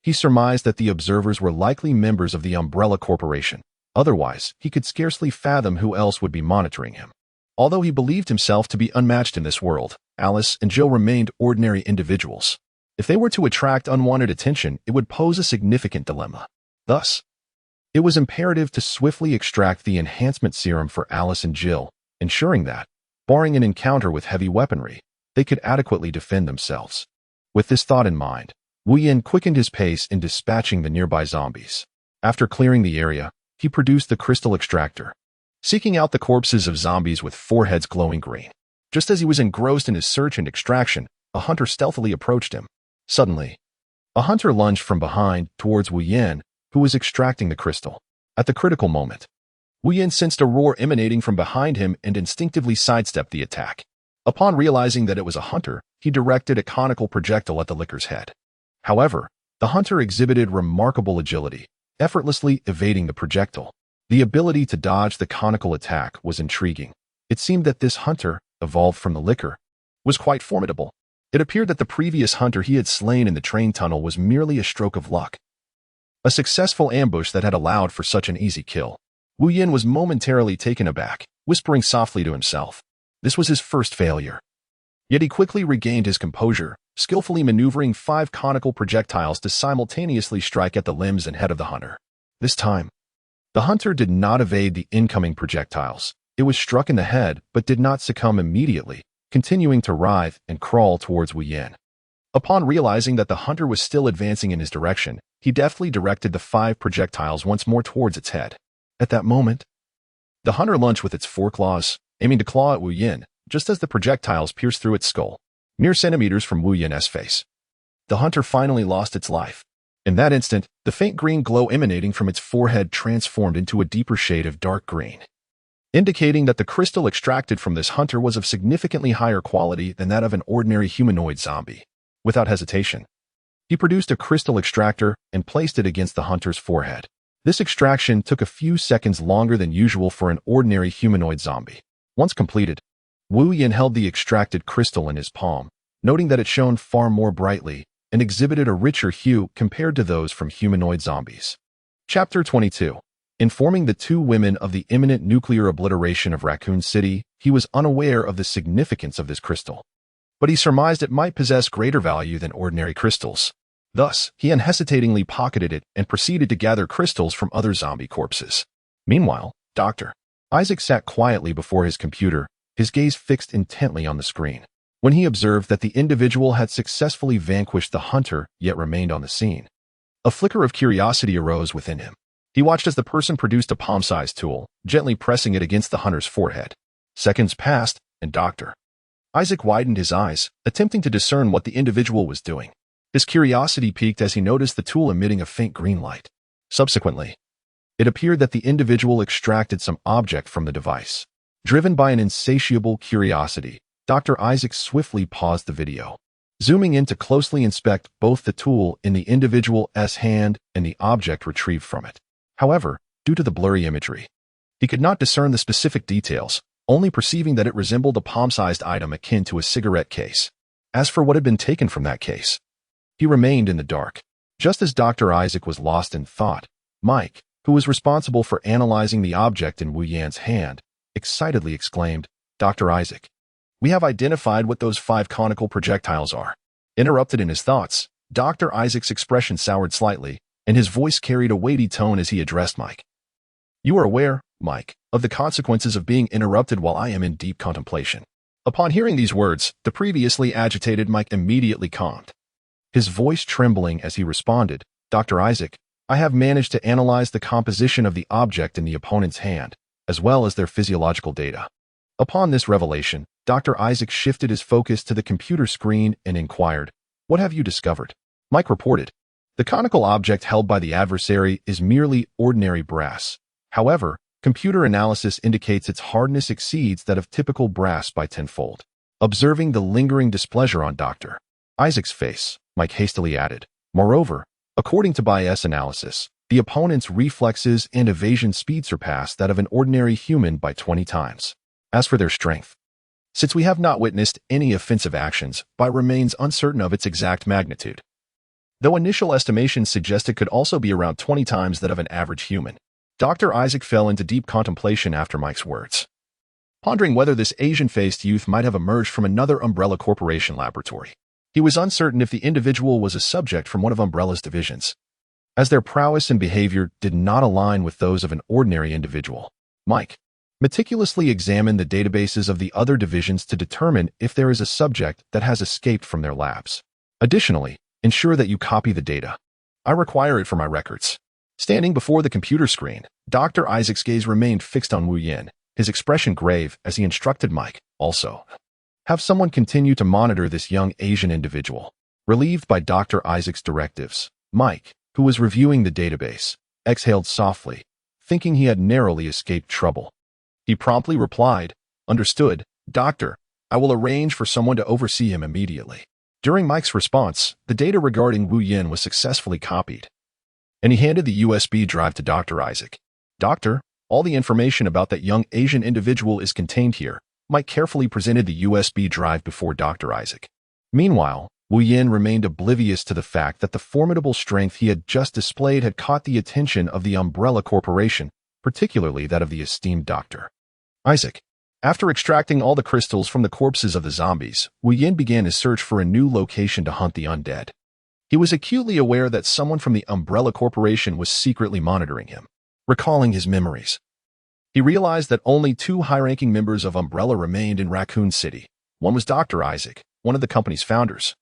he surmised that the observers were likely members of the Umbrella Corporation. Otherwise, he could scarcely fathom who else would be monitoring him. Although he believed himself to be unmatched in this world, Alice and Jill remained ordinary individuals. If they were to attract unwanted attention, it would pose a significant dilemma. Thus, it was imperative to swiftly extract the enhancement serum for Alice and Jill, ensuring that, barring an encounter with heavy weaponry, they could adequately defend themselves. With this thought in mind, Wu Yin quickened his pace in dispatching the nearby zombies. After clearing the area, he produced the crystal extractor, seeking out the corpses of zombies with foreheads glowing green. Just as he was engrossed in his search and extraction, a hunter stealthily approached him. Suddenly, a hunter lunged from behind towards Wu Yin, who was extracting the crystal. At the critical moment, Wu Yin sensed a roar emanating from behind him and instinctively sidestepped the attack. Upon realizing that it was a hunter, he directed a conical projectile at the licker's head. However, the hunter exhibited remarkable agility, effortlessly evading the projectile. The ability to dodge the conical attack was intriguing. It seemed that this hunter, evolved from the licker, was quite formidable. It appeared that the previous hunter he had slain in the train tunnel was merely a stroke of luck, a successful ambush that had allowed for such an easy kill. Wu Yin was momentarily taken aback, whispering softly to himself. This was his first failure. Yet he quickly regained his composure, skillfully maneuvering 5 conical projectiles to simultaneously strike at the limbs and head of the hunter. This time, the hunter did not evade the incoming projectiles. It was struck in the head, but did not succumb immediately, continuing to writhe and crawl towards Wu Yin. Upon realizing that the hunter was still advancing in his direction, he deftly directed the 5 projectiles once more towards its head. At that moment, the hunter lunged with its foreclaws, aiming to claw at Wu Yin, just as the projectiles pierced through its skull, mere centimeters from Wu Yin's face. The hunter finally lost its life. In that instant, the faint green glow emanating from its forehead transformed into a deeper shade of dark green, indicating that the crystal extracted from this hunter was of significantly higher quality than that of an ordinary humanoid zombie. Without hesitation, he produced a crystal extractor and placed it against the hunter's forehead. This extraction took a few seconds longer than usual for an ordinary humanoid zombie. Once completed, Wu Yin held the extracted crystal in his palm, noting that it shone far more brightly and exhibited a richer hue compared to those from humanoid zombies. Chapter 22. Informing the 2 women of the imminent nuclear obliteration of Raccoon City, he was unaware of the significance of this crystal, but he surmised it might possess greater value than ordinary crystals. Thus, he unhesitatingly pocketed it and proceeded to gather crystals from other zombie corpses. Meanwhile, Dr. Isaac sat quietly before his computer, his gaze fixed intently on the screen. When he observed that the individual had successfully vanquished the hunter yet remained on the scene, a flicker of curiosity arose within him. He watched as the person produced a palm-sized tool, gently pressing it against the hunter's forehead. Seconds passed, and Dr. Isaac widened his eyes, attempting to discern what the individual was doing. His curiosity piqued as he noticed the tool emitting a faint green light. Subsequently, it appeared that the individual extracted some object from the device. Driven by an insatiable curiosity, Dr. Isaac swiftly paused the video, zooming in to closely inspect both the tool in the individual's hand and the object retrieved from it. However, due to the blurry imagery, he could not discern the specific details, only perceiving that it resembled a palm-sized item akin to a cigarette case. As for what had been taken from that case, he remained in the dark. Just as Dr. Isaac was lost in thought, Mike, who was responsible for analyzing the object in Wu Yan's hand, excitedly exclaimed, "Dr. Isaac, we have identified what those 5 conical projectiles are." Interrupted in his thoughts, Dr. Isaac's expression soured slightly, and his voice carried a weighty tone as he addressed Mike. "You are aware, Mike, of the consequences of being interrupted while I am in deep contemplation. Upon hearing these words, the previously agitated Mike immediately calmed, his voice trembling as he responded, "Dr. Isaac, I have managed to analyze the composition of the object in the opponent's hand, as well as their physiological data." Upon this revelation, Dr. Isaac shifted his focus to the computer screen and inquired, "What have you discovered?" Mike reported, "The conical object held by the adversary is merely ordinary brass. However, computer analysis indicates its hardness exceeds that of typical brass by tenfold." Observing the lingering displeasure on Dr. Isaac's face, Mike hastily added, "Moreover, according to BIS analysis, the opponent's reflexes and evasion speed surpass that of an ordinary human by 20 times. As for their strength, since we have not witnessed any offensive actions, BI remains uncertain of its exact magnitude, though initial estimations suggest it could also be around 20 times that of an average human." Dr. Isaac fell into deep contemplation after Mike's words, pondering whether this Asian-faced youth might have emerged from another Umbrella Corporation laboratory. He was uncertain if the individual was a subject from one of Umbrella's divisions, as their prowess and behavior did not align with those of an ordinary individual. Mike meticulously examined the databases of the other divisions to determine if there is a subject that has escaped from their labs. Additionally, ensure that you copy the data. I require it for my records. Standing before the computer screen, Dr. Isaac's gaze remained fixed on Wu Yin, his expression grave as he instructed Mike, "Also, have someone continue to monitor this young Asian individual." Relieved by Dr. Isaac's directives, Mike, who was reviewing the database, exhaled softly, thinking he had narrowly escaped trouble. He promptly replied, "Understood, Doctor. I will arrange for someone to oversee him immediately." During Mike's response, the data regarding Wu Yin was successfully copied, and he handed the USB drive to Dr. Isaac. "Doctor, all the information about that young Asian individual is contained here." Mike carefully presented the USB drive before Dr. Isaac. Meanwhile, Wu Yin remained oblivious to the fact that the formidable strength he had just displayed had caught the attention of the Umbrella Corporation, particularly that of the esteemed Dr. Isaac. After extracting all the crystals from the corpses of the zombies, Wu Yin began his search for a new location to hunt the undead. He was acutely aware that someone from the Umbrella Corporation was secretly monitoring him. Recalling his memories, he realized that only 2 high-ranking members of Umbrella remained in Raccoon City. One was Dr. Isaac, one of the company's founders,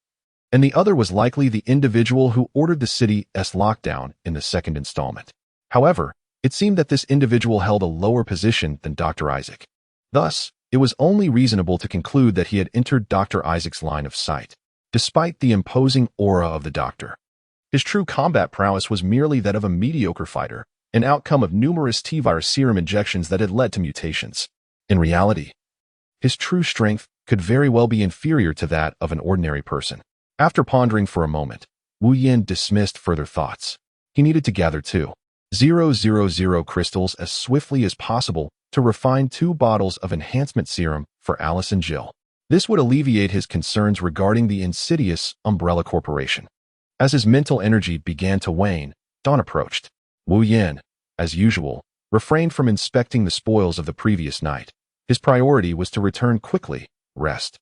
and the other was likely the individual who ordered the city's lockdown in the second installment. However, it seemed that this individual held a lower position than Dr. Isaac. Thus, it was only reasonable to conclude that he had entered Dr. Isaac's line of sight. Despite the imposing aura of the doctor, his true combat prowess was merely that of a mediocre fighter, an outcome of numerous T-virus serum injections that had led to mutations. In reality, his true strength could very well be inferior to that of an ordinary person. After pondering for a moment, Wu Yin dismissed further thoughts. He needed to gather 2,000 crystals as swiftly as possible to refine 2 bottles of enhancement serum for Alice and Jill. This would alleviate his concerns regarding the insidious Umbrella Corporation. As his mental energy began to wane, dawn approached. Wu Yin, as usual, refrained from inspecting the spoils of the previous night. His priority was to return quickly, rest,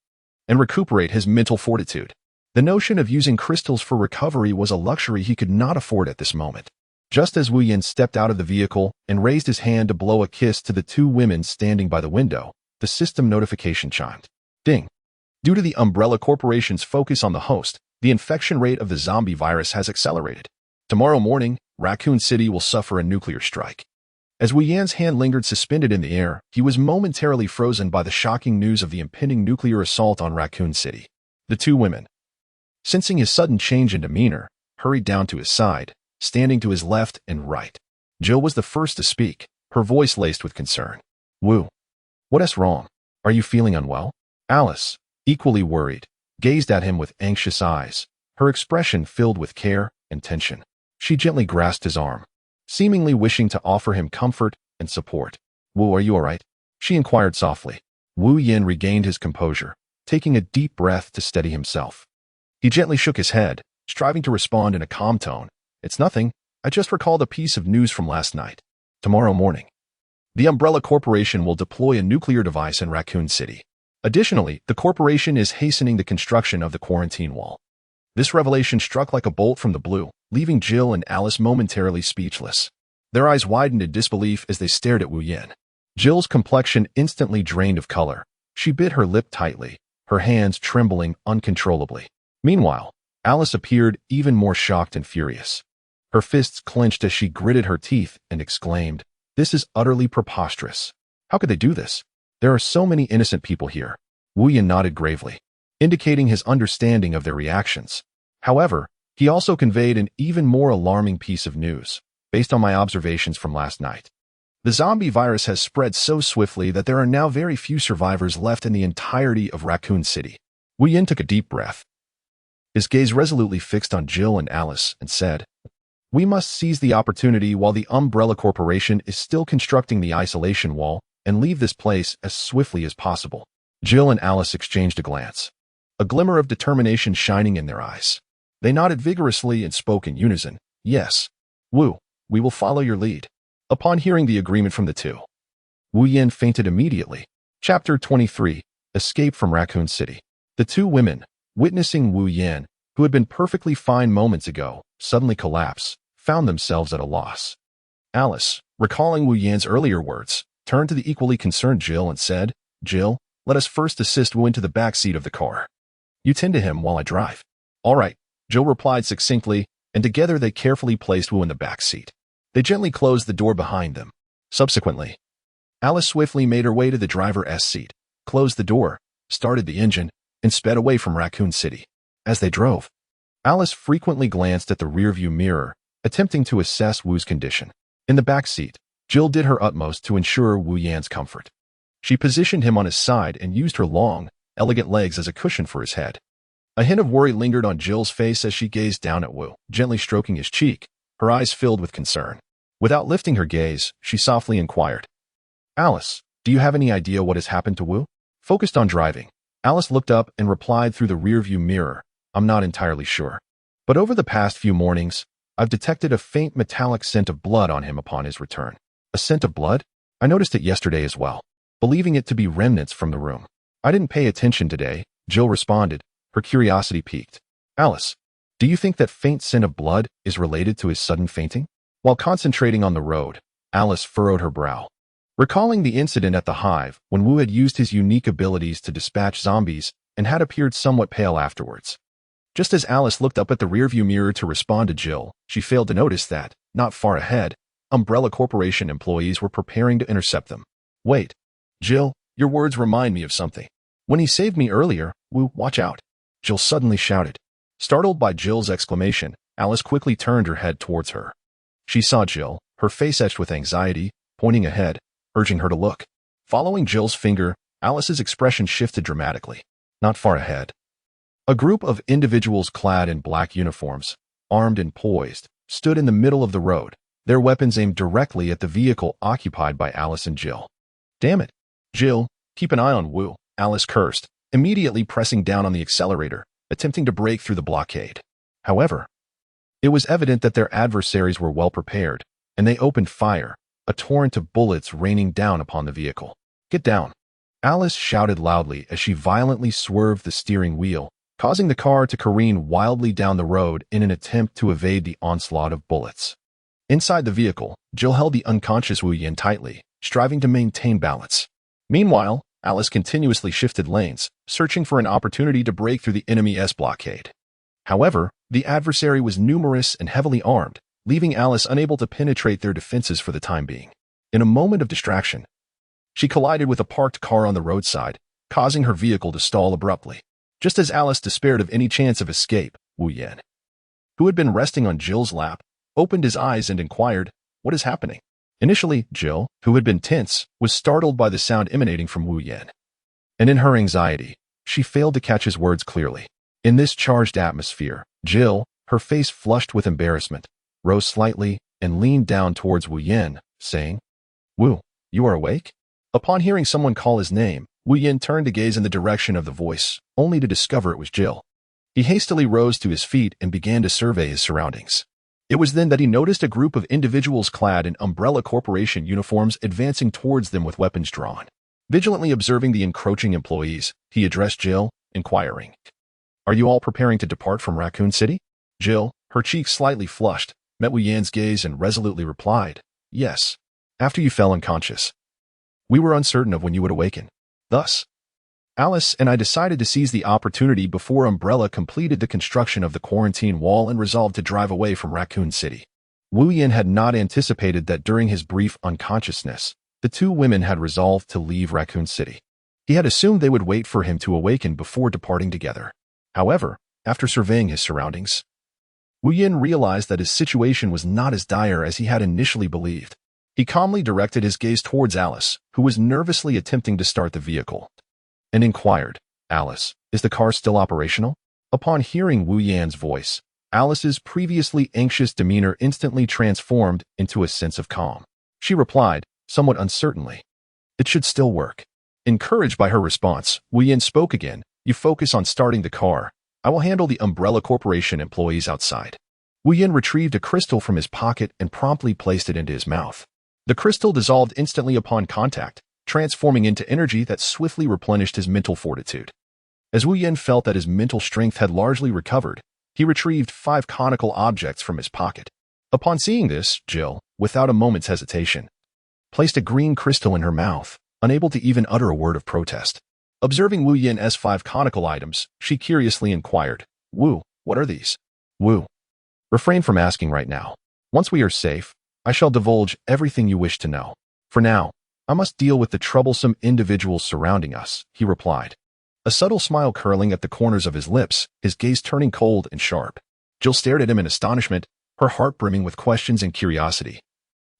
and recuperate his mental fortitude. The notion of using crystals for recovery was a luxury he could not afford at this moment. Just as Wu Yin stepped out of the vehicle and raised his hand to blow a kiss to the 2 women standing by the window, the system notification chimed. Ding. Due to the Umbrella Corporation's focus on the host, the infection rate of the zombie virus has accelerated. Tomorrow morning, Raccoon City will suffer a nuclear strike. As Wu Yin's hand lingered suspended in the air, he was momentarily frozen by the shocking news of the impending nuclear assault on Raccoon City. The 2 women, sensing his sudden change in demeanor, hurried down to his side, standing to his left and right. Jill was the first to speak, her voice laced with concern. "Wu, what is wrong? Are you feeling unwell?" Alice, equally worried, gazed at him with anxious eyes, her expression filled with care and tension. She gently grasped his arm, seemingly wishing to offer him comfort and support. "Wu, are you all right?" she inquired softly. Wu Yin regained his composure, taking a deep breath to steady himself. He gently shook his head, striving to respond in a calm tone. "It's nothing. I just recalled a piece of news from last night. Tomorrow morning, the Umbrella Corporation will deploy a nuclear device in Raccoon City. Additionally, the corporation is hastening the construction of the quarantine wall." This revelation struck like a bolt from the blue, leaving Jill and Alice momentarily speechless. Their eyes widened in disbelief as they stared at Wu Yin. Jill's complexion instantly drained of color, She bit her lip tightly, her hands trembling uncontrollably. Meanwhile, Alice appeared even more shocked and furious. Her fists clenched as she gritted her teeth and exclaimed, "This is utterly preposterous. How could they do this? There are so many innocent people here." Wu Yan nodded gravely, indicating his understanding of their reactions. However, he also conveyed an even more alarming piece of news, based on my observations from last night. The zombie virus has spread so swiftly that there are now very few survivors left in the entirety of Raccoon City. Wu Yan took a deep breath, his gaze resolutely fixed on Jill and Alice, and said, "We must seize the opportunity while the Umbrella Corporation is still constructing the isolation wall and leave this place as swiftly as possible." Jill and Alice exchanged a glance, a glimmer of determination shining in their eyes. They nodded vigorously and spoke in unison, "Yes, Wu, we will follow your lead." Upon hearing the agreement from the two, Wu Yan fainted immediately. Chapter 23, Escape from Raccoon City. The two women, witnessing Wu Yan, who had been perfectly fine moments ago, suddenly collapse, found themselves at a loss. Alice, recalling Wu Yan's earlier words, turned to the equally concerned Jill and said, "Jill, let us first assist Wu into the back seat of the car. You tend to him while I drive." "All right," Jill replied succinctly, and together they carefully placed Wu in the back seat. They gently closed the door behind them. Subsequently, Alice swiftly made her way to the driver's seat, closed the door, started the engine, and sped away from Raccoon City. As they drove, Alice frequently glanced at the rearview mirror, attempting to assess Wu's condition. In the back seat, Jill did her utmost to ensure Wu Yan's comfort. She positioned him on his side and used her long, elegant legs as a cushion for his head. A hint of worry lingered on Jill's face as she gazed down at Wu, gently stroking his cheek, her eyes filled with concern. Without lifting her gaze, she softly inquired, "Alice, do you have any idea what has happened to Wu?" Focused on driving, Alice looked up and replied through the rearview mirror, "I'm not entirely sure. But over the past few mornings, I've detected a faint metallic scent of blood on him upon his return." "A scent of blood? I noticed it yesterday as well, believing it to be remnants from the room." "I didn't pay attention today," Jill responded, her curiosity piqued. "Alice, do you think that faint scent of blood is related to his sudden fainting?" While concentrating on the road, Alice furrowed her brow, recalling the incident at the Hive when Wu had used his unique abilities to dispatch zombies and had appeared somewhat pale afterwards. Just as Alice looked up at the rearview mirror to respond to Jill, she failed to notice that, not far ahead, Umbrella Corporation employees were preparing to intercept them. "Wait, Jill, your words remind me of something. When he saved me earlier, Wu, watch out," Jill suddenly shouted. Startled by Jill's exclamation, Alice quickly turned her head towards her. She saw Jill, her face etched with anxiety, pointing ahead, urging her to look. Following Jill's finger, Alice's expression shifted dramatically. Not far ahead, a group of individuals clad in black uniforms, armed and poised, stood in the middle of the road, their weapons aimed directly at the vehicle occupied by Alice and Jill. "Damn it. Jill, keep an eye on Wu," Alice cursed, immediately pressing down on the accelerator, attempting to break through the blockade. However, it was evident that their adversaries were well prepared, and they opened fire, a torrent of bullets raining down upon the vehicle. "Get down," Alice shouted loudly as she violently swerved the steering wheel, causing the car to careen wildly down the road in an attempt to evade the onslaught of bullets. Inside the vehicle, Jill held the unconscious Wu Yan tightly, striving to maintain balance. Meanwhile, Alice continuously shifted lanes, searching for an opportunity to break through the enemy's blockade. However, the adversary was numerous and heavily armed, leaving Alice unable to penetrate their defenses for the time being. In a moment of distraction, she collided with a parked car on the roadside, causing her vehicle to stall abruptly. Just as Alice despaired of any chance of escape, Wu Yan, who had been resting on Jill's lap, opened his eyes and inquired, "What is happening?" Initially, Jill, who had been tense, was startled by the sound emanating from Wu Yan, and in her anxiety, she failed to catch his words clearly. In this charged atmosphere, Jill, her face flushed with embarrassment, rose slightly and leaned down towards Wu Yan, saying, "Wu, you are awake?" Upon hearing someone call his name, Wu Yan turned to gaze in the direction of the voice, only to discover it was Jill. He hastily rose to his feet and began to survey his surroundings. It was then that he noticed a group of individuals clad in Umbrella Corporation uniforms advancing towards them with weapons drawn. Vigilantly observing the encroaching employees, he addressed Jill, inquiring, "Are you all preparing to depart from Raccoon City?" Jill, her cheeks slightly flushed, met Wu Yan's gaze and resolutely replied, "Yes. After you fell unconscious, we were uncertain of when you would awaken. Thus, Alice and I decided to seize the opportunity before Umbrella completed the construction of the quarantine wall and resolved to drive away from Raccoon City. Wu Yin had not anticipated that during his brief unconsciousness, the two women had resolved to leave Raccoon City. He had assumed they would wait for him to awaken before departing together. However, after surveying his surroundings, Wu Yin realized that his situation was not as dire as he had initially believed. He calmly directed his gaze towards Alice, who was nervously attempting to start the vehicle, and inquired, "Alice, is the car still operational?" Upon hearing Wu Yan's voice, Alice's previously anxious demeanor instantly transformed into a sense of calm. She replied, somewhat uncertainly, "It should still work." Encouraged by her response, Wu Yin spoke again, "You focus on starting the car. I will handle the Umbrella Corporation employees outside." Wu Yin retrieved a crystal from his pocket and promptly placed it into his mouth. The crystal dissolved instantly upon contact, transforming into energy that swiftly replenished his mental fortitude. As Wu Yin felt that his mental strength had largely recovered, he retrieved 5 conical objects from his pocket. Upon seeing this, Jill, without a moment's hesitation, placed a green crystal in her mouth, unable to even utter a word of protest. Observing Wu Yin's 5 conical items, she curiously inquired, "Wu, what are these?" "Wu, refrain from asking right now. Once we are safe, I shall divulge everything you wish to know. For now, I must deal with the troublesome individuals surrounding us," he replied. A subtle smile curling at the corners of his lips, his gaze turning cold and sharp. Jill stared at him in astonishment, her heart brimming with questions and curiosity.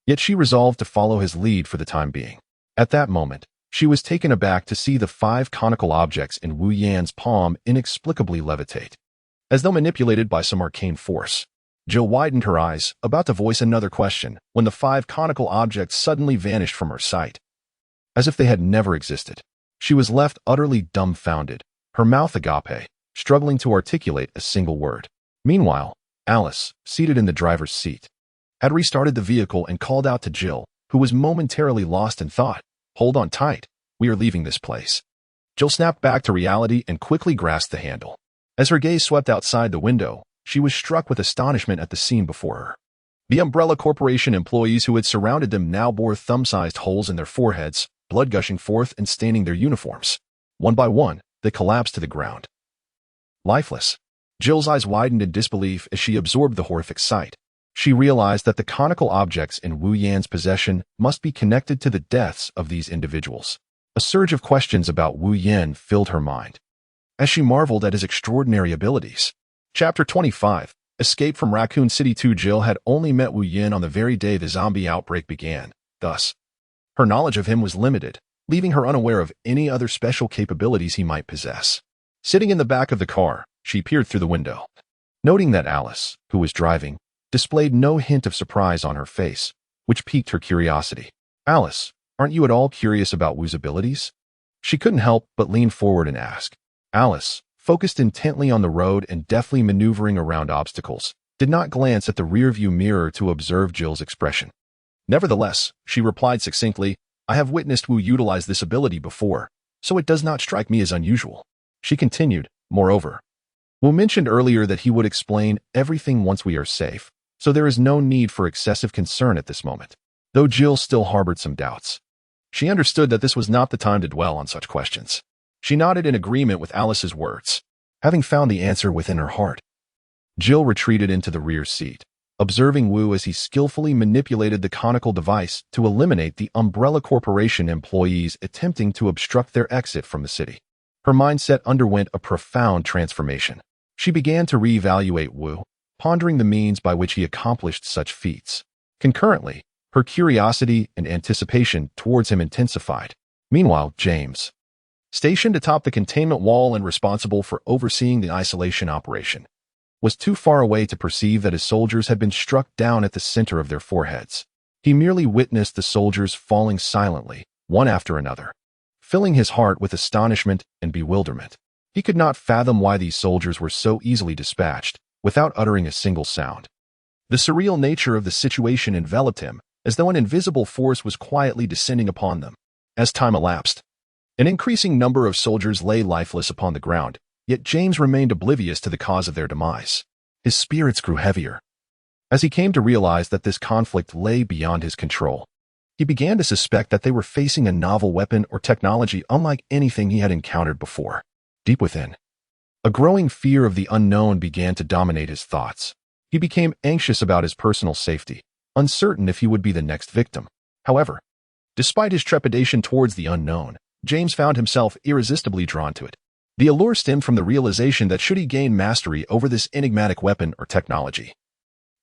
Yet she resolved to follow his lead for the time being. At that moment, she was taken aback to see the 5 conical objects in Wu Yan's palm inexplicably levitate. As though manipulated by some arcane force, Jill widened her eyes, about to voice another question, when the 5 conical objects suddenly vanished from her sight, as if they had never existed. She was left utterly dumbfounded, her mouth agape, struggling to articulate a single word. Meanwhile, Alice, seated in the driver's seat, had restarted the vehicle and called out to Jill, who was momentarily lost in thought, "Hold on tight, we are leaving this place." Jill snapped back to reality and quickly grasped the handle. As her gaze swept outside the window, she was struck with astonishment at the scene before her. The Umbrella Corporation employees who had surrounded them now bore thumb-sized holes in their foreheads, blood gushing forth and staining their uniforms. One by one, they collapsed to the ground, lifeless. Jill's eyes widened in disbelief as she absorbed the horrific sight. She realized that the conical objects in Wu Yan's possession must be connected to the deaths of these individuals. A surge of questions about Wu Yan filled her mind, as she marveled at his extraordinary abilities. Chapter 25. Escape from Raccoon City 2. Jill had only met Wu Yan on the very day the zombie outbreak began. Thus, her knowledge of him was limited, leaving her unaware of any other special capabilities he might possess. Sitting in the back of the car, she peered through the window, noting that Alice, who was driving, displayed no hint of surprise on her face, which piqued her curiosity. "Alice, aren't you at all curious about Wu's abilities?" She couldn't help but lean forward and ask. Alice, focused intently on the road and deftly maneuvering around obstacles, did not glance at the rearview mirror to observe Jill's expression. Nevertheless, she replied succinctly, "I have witnessed Wu utilize this ability before, so it does not strike me as unusual." She continued, "Moreover, Wu mentioned earlier that he would explain everything once we are safe, so there is no need for excessive concern at this moment." Though Jill still harbored some doubts, she understood that this was not the time to dwell on such questions. She nodded in agreement with Alice's words. Having found the answer within her heart, Jill retreated into the rear seat, observing Wu as he skillfully manipulated the conical device to eliminate the Umbrella Corporation employees attempting to obstruct their exit from the city. Her mindset underwent a profound transformation. She began to reevaluate Wu, pondering the means by which he accomplished such feats. Concurrently, her curiosity and anticipation towards him intensified. Meanwhile, James, stationed atop the containment wall and responsible for overseeing the isolation operation, was too far away to perceive that his soldiers had been struck down at the center of their foreheads. He merely witnessed the soldiers falling silently, one after another, filling his heart with astonishment and bewilderment. He could not fathom why these soldiers were so easily dispatched, without uttering a single sound. The surreal nature of the situation enveloped him, as though an invisible force was quietly descending upon them. As time elapsed, an increasing number of soldiers lay lifeless upon the ground, yet James remained oblivious to the cause of their demise. His spirits grew heavier, as he came to realize that this conflict lay beyond his control. He began to suspect that they were facing a novel weapon or technology unlike anything he had encountered before. Deep within, a growing fear of the unknown began to dominate his thoughts. He became anxious about his personal safety, uncertain if he would be the next victim. However, despite his trepidation towards the unknown, James found himself irresistibly drawn to it. The allure stemmed from the realization that should he gain mastery over this enigmatic weapon or technology,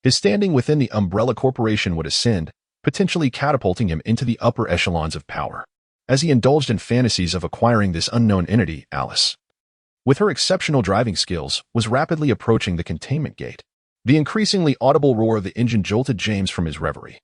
his standing within the Umbrella Corporation would ascend, potentially catapulting him into the upper echelons of power. As he indulged in fantasies of acquiring this unknown entity, Alice, with her exceptional driving skills, was rapidly approaching the containment gate. The increasingly audible roar of the engine jolted James from his reverie,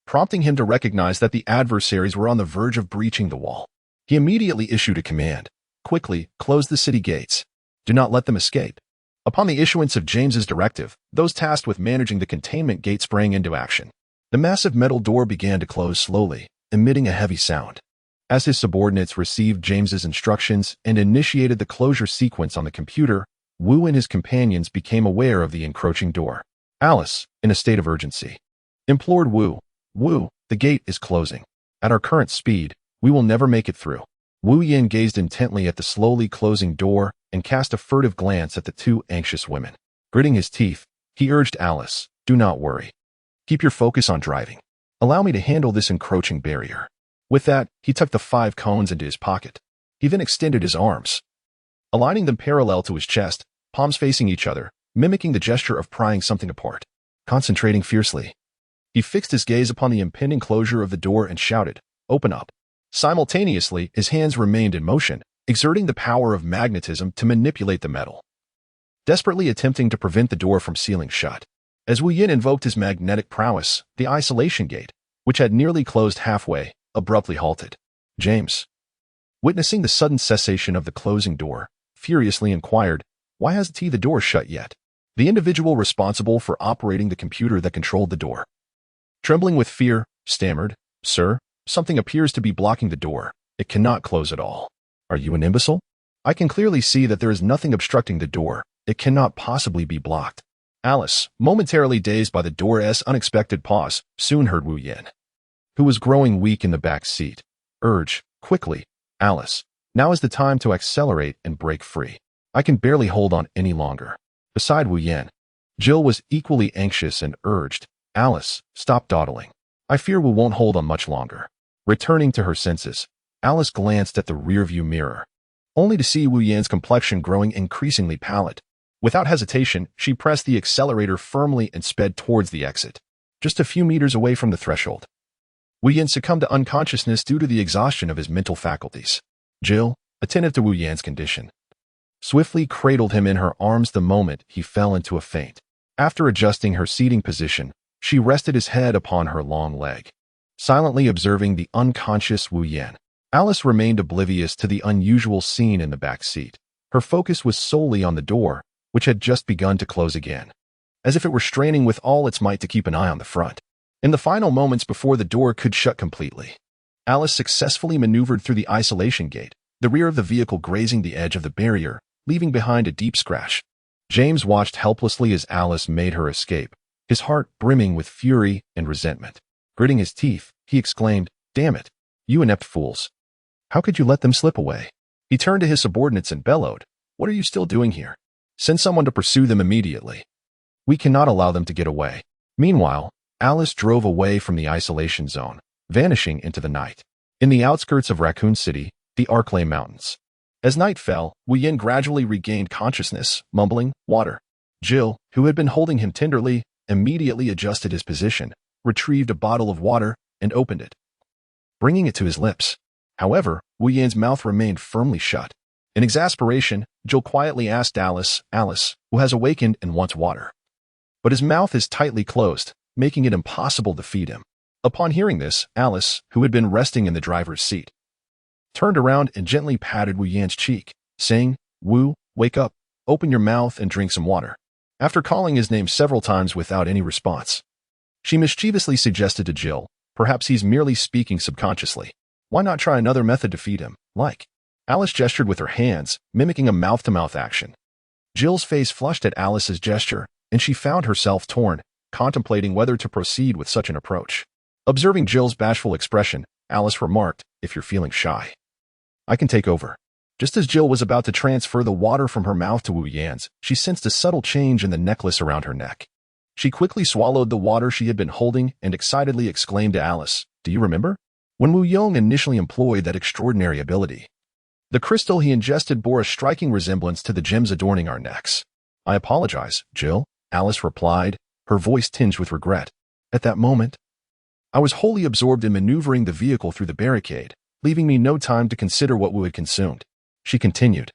prompting him to recognize that the adversaries were on the verge of breaching the wall. He immediately issued a command. Quickly, close the city gates. Do not let them escape. Upon the issuance of James's directive, those tasked with managing the containment gate sprang into action. The massive metal door began to close slowly, emitting a heavy sound. As his subordinates received James's instructions and initiated the closure sequence on the computer, Wu and his companions became aware of the encroaching door. Alice, in a state of urgency, implored Wu. Wu, the gate is closing. At our current speed, we will never make it through. Wu Yin gazed intently at the slowly closing door and cast a furtive glance at the two anxious women. Gritting his teeth, he urged Alice, do not worry. Keep your focus on driving. Allow me to handle this encroaching barrier. With that, he tucked the 5 cones into his pocket. He then extended his arms, aligning them parallel to his chest, palms facing each other, mimicking the gesture of prying something apart. Concentrating fiercely, he fixed his gaze upon the impending closure of the door and shouted, open up. Simultaneously, his hands remained in motion, exerting the power of magnetism to manipulate the metal, desperately attempting to prevent the door from sealing shut. As Wu Yin invoked his magnetic prowess, the isolation gate, which had nearly closed halfway, abruptly halted. James, witnessing the sudden cessation of the closing door, furiously inquired, why hasn't the door shut yet? The individual responsible for operating the computer that controlled the door, trembling with fear, stammered, Sir, something appears to be blocking the door. It cannot close at all. Are you an imbecile? I can clearly see that there is nothing obstructing the door. It cannot possibly be blocked. Alice, momentarily dazed by the door's unexpected pause, soon heard Wu Yin, who was growing weak in the back seat, urge, quickly, Alice, now is the time to accelerate and break free. I can barely hold on any longer. Beside Wu Yin, Jill was equally anxious and urged, Alice, stop dawdling. I fear we won't hold on much longer. Returning to her senses, Alice glanced at the rearview mirror, only to see Wu Yin's complexion growing increasingly pallid. Without hesitation, she pressed the accelerator firmly and sped towards the exit. Just a few meters away from the threshold, Wu Yin succumbed to unconsciousness due to the exhaustion of his mental faculties. Jill, attentive to Wu Yin's condition, swiftly cradled him in her arms the moment he fell into a faint. After adjusting her seating position, she rested his head upon her long leg, silently observing the unconscious Wu Yin. Alice remained oblivious to the unusual scene in the back seat. Her focus was solely on the door, which had just begun to close again, as if it were straining with all its might to keep an eye on the front. In the final moments before the door could shut completely, Alice successfully maneuvered through the isolation gate, the rear of the vehicle grazing the edge of the barrier, leaving behind a deep scratch. James watched helplessly as Alice made her escape, his heart brimming with fury and resentment. Gritting his teeth, he exclaimed, Damn it, you inept fools. How could you let them slip away? He turned to his subordinates and bellowed, What are you still doing here? Send someone to pursue them immediately. We cannot allow them to get away. Meanwhile, Alice drove away from the isolation zone, vanishing into the night. In the outskirts of Raccoon City, the Arklay Mountains. As night fell, Wu Yin gradually regained consciousness, mumbling, Water. Jill, who had been holding him tenderly, immediately adjusted his position, retrieved a bottle of water, and opened it, bringing it to his lips. However, Wu Yin's mouth remained firmly shut. In exasperation, Jill quietly asked Alice, who has awakened and wants water. But his mouth is tightly closed, making it impossible to feed him. Upon hearing this, Alice, who had been resting in the driver's seat, turned around and gently patted Wu Yin's cheek, saying, Wu, wake up, open your mouth and drink some water. After calling his name several times without any response, she mischievously suggested to Jill, perhaps he's merely speaking subconsciously. Why not try another method to feed him, like? Alice gestured with her hands, mimicking a mouth-to-mouth action. Jill's face flushed at Alice's gesture, and she found herself torn, contemplating whether to proceed with such an approach. Observing Jill's bashful expression, Alice remarked, "If you're feeling shy, I can take over." Just as Jill was about to transfer the water from her mouth to Wu Yan's, she sensed a subtle change in the necklace around her neck. She quickly swallowed the water she had been holding and excitedly exclaimed to Alice, "Do you remember when Wu Yong initially employed that extraordinary ability? The crystal he ingested bore a striking resemblance to the gems adorning our necks." "I apologize, Jill," Alice replied, her voice tinged with regret. "At that moment, I was wholly absorbed in maneuvering the vehicle through the barricade, leaving me no time to consider what Wu had consumed." She continued,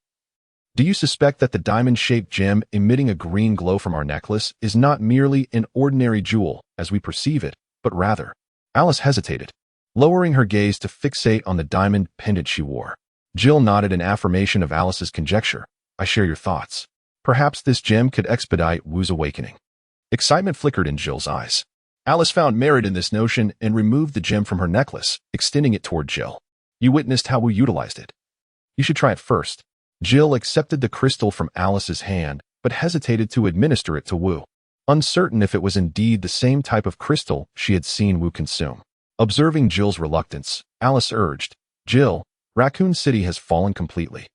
"Do you suspect that the diamond-shaped gem emitting a green glow from our necklace is not merely an ordinary jewel as we perceive it, but rather—" Alice hesitated, lowering her gaze to fixate on the diamond pendant she wore. Jill nodded in affirmation of Alice's conjecture. "I share your thoughts. Perhaps this gem could expedite Wu's awakening." Excitement flickered in Jill's eyes. Alice found merit in this notion and removed the gem from her necklace, extending it toward Jill. "You witnessed how Wu utilized it. You should try it first." Jill accepted the crystal from Alice's hand, but hesitated to administer it to Wu, uncertain if it was indeed the same type of crystal she had seen Wu consume. Observing Jill's reluctance, Alice urged, "Jill, Raccoon City has fallen completely.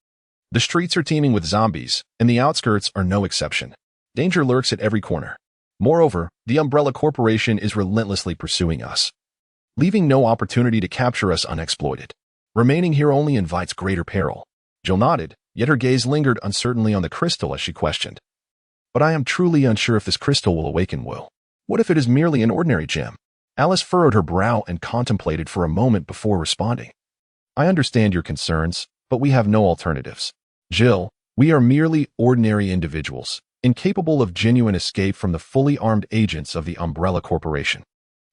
The streets are teeming with zombies, and the outskirts are no exception. Danger lurks at every corner. Moreover, the Umbrella Corporation is relentlessly pursuing us, leaving no opportunity to capture us unexploited. Remaining here only invites greater peril." Jill nodded, yet her gaze lingered uncertainly on the crystal as she questioned, "But I am truly unsure if this crystal will awaken Wu. What if it is merely an ordinary gem?" Alice furrowed her brow and contemplated for a moment before responding. "I understand your concerns, but we have no alternatives. Jill, we are merely ordinary individuals, incapable of genuine escape from the fully armed agents of the Umbrella Corporation.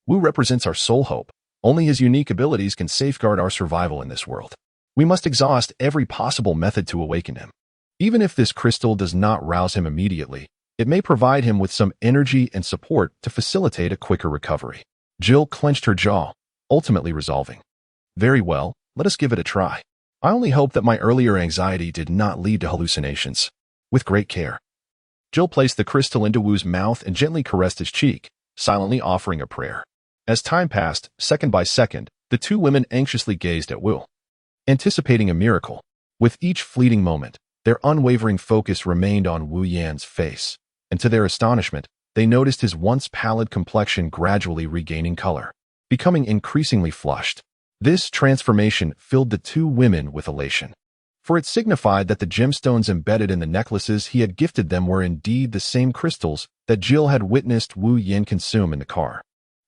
Wu represents our sole hope. Only his unique abilities can safeguard our survival in this world. We must exhaust every possible method to awaken him. Even if this crystal does not rouse him immediately, it may provide him with some energy and support to facilitate a quicker recovery." Jill clenched her jaw, ultimately resolving, "Very well, let us give it a try. I only hope that my earlier anxiety did not lead to hallucinations." With great care, Jill placed the crystal into Wu's mouth and gently caressed his cheek, silently offering a prayer. As time passed, second by second, the two women anxiously gazed at Wu, anticipating a miracle. With each fleeting moment, their unwavering focus remained on Wu Yan's face, and to their astonishment, they noticed his once pallid complexion gradually regaining color, becoming increasingly flushed. This transformation filled the two women with elation, for it signified that the gemstones embedded in the necklaces he had gifted them were indeed the same crystals that Jill had witnessed Wu Yan consume in the car.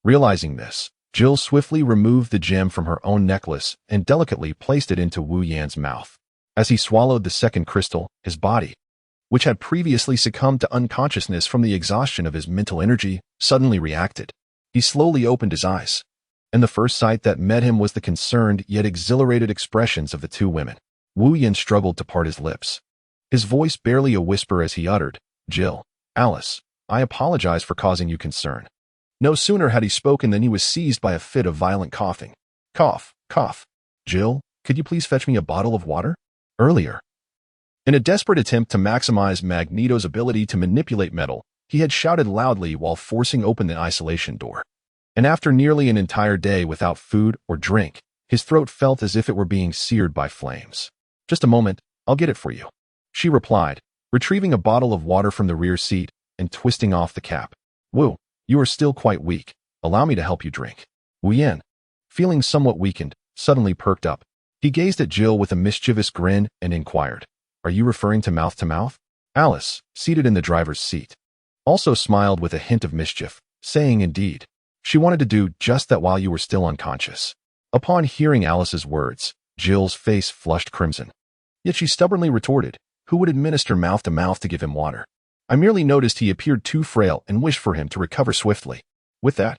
Realizing this, Jill swiftly removed the gem from her own necklace and delicately placed it into Wu Yan's mouth. As he swallowed the second crystal, his body, which had previously succumbed to unconsciousness from the exhaustion of his mental energy, suddenly reacted. He slowly opened his eyes, and the first sight that met him was the concerned yet exhilarated expressions of the two women. Wu Yan struggled to part his lips, his voice barely a whisper as he uttered, "Jill, Alice, I apologize for causing you concern." No sooner had he spoken than he was seized by a fit of violent coughing. Cough, cough. "Jill, could you please fetch me a bottle of water?" Earlier, in a desperate attempt to maximize Magneto's ability to manipulate metal, he had shouted loudly while forcing open the isolation door. And after nearly an entire day without food or drink, his throat felt as if it were being seared by flames. "Just a moment, I'll get it for you," she replied, retrieving a bottle of water from the rear seat and twisting off the cap. "Wu, you are still quite weak. Allow me to help you drink." Wu Yan, feeling somewhat weakened, suddenly perked up. He gazed at Jill with a mischievous grin and inquired, "Are you referring to mouth to mouth?" Alice, seated in the driver's seat, also smiled with a hint of mischief, saying indeed, she wanted to do just that while you were still unconscious. Upon hearing Alice's words, Jill's face flushed crimson. Yet she stubbornly retorted, "Who would administer mouth to mouth to give him water? I merely noticed he appeared too frail and wished for him to recover swiftly." With that,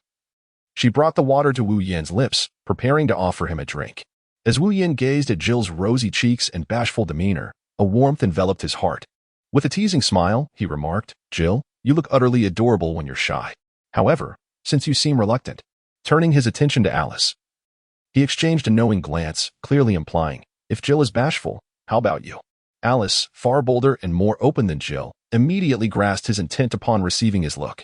she brought the water to Wu Yan's lips, preparing to offer him a drink. As Wu Yan gazed at Jill's rosy cheeks and bashful demeanor, a warmth enveloped his heart. With a teasing smile, he remarked, "Jill, you look utterly adorable when you're shy. However, since you seem reluctant," turning his attention to Alice, he exchanged a knowing glance, clearly implying, "If Jill is bashful, how about you?" Alice, far bolder and more open than Jill, immediately grasped his intent upon receiving his look.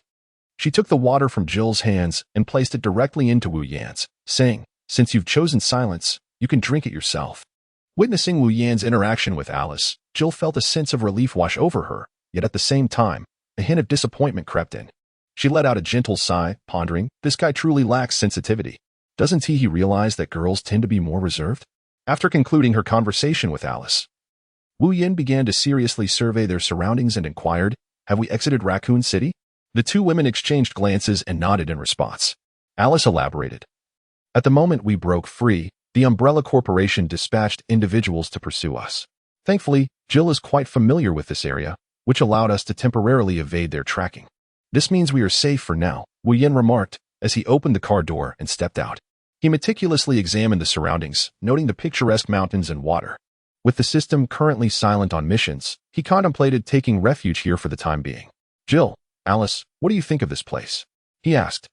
She took the water from Jill's hands and placed it directly into Wu Yan's, saying, "Since you've chosen silence, you can drink it yourself." Witnessing Wu Yan's interaction with Alice, Jill felt a sense of relief wash over her, yet at the same time, a hint of disappointment crept in. She let out a gentle sigh, pondering, this guy truly lacks sensitivity. Doesn't he realize that girls tend to be more reserved? After concluding her conversation with Alice, Wu Yan began to seriously survey their surroundings and inquired, "Have we exited Raccoon City?" The two women exchanged glances and nodded in response. Alice elaborated, "At the moment we broke free, the Umbrella Corporation dispatched individuals to pursue us. Thankfully, Jill is quite familiar with this area, which allowed us to temporarily evade their tracking. This means we are safe for now," Wu Yan remarked as he opened the car door and stepped out. He meticulously examined the surroundings, noting the picturesque mountains and water. With the system currently silent on missions, he contemplated taking refuge here for the time being. "Jill, Alice, what do you think of this place?" he asked.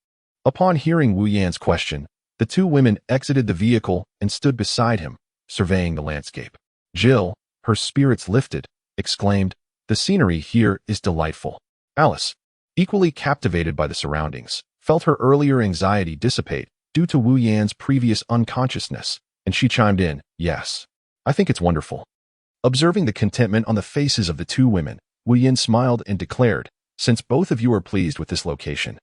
Upon hearing Wu Yan's question, the two women exited the vehicle and stood beside him, surveying the landscape. Jill, her spirits lifted, exclaimed, "The scenery here is delightful." Alice, equally captivated by the surroundings, felt her earlier anxiety dissipate due to Wu Yan's previous unconsciousness, and she chimed in, "Yes, I think it's wonderful." Observing the contentment on the faces of the two women, Wu Yan smiled and declared, "Since both of you are pleased with this location,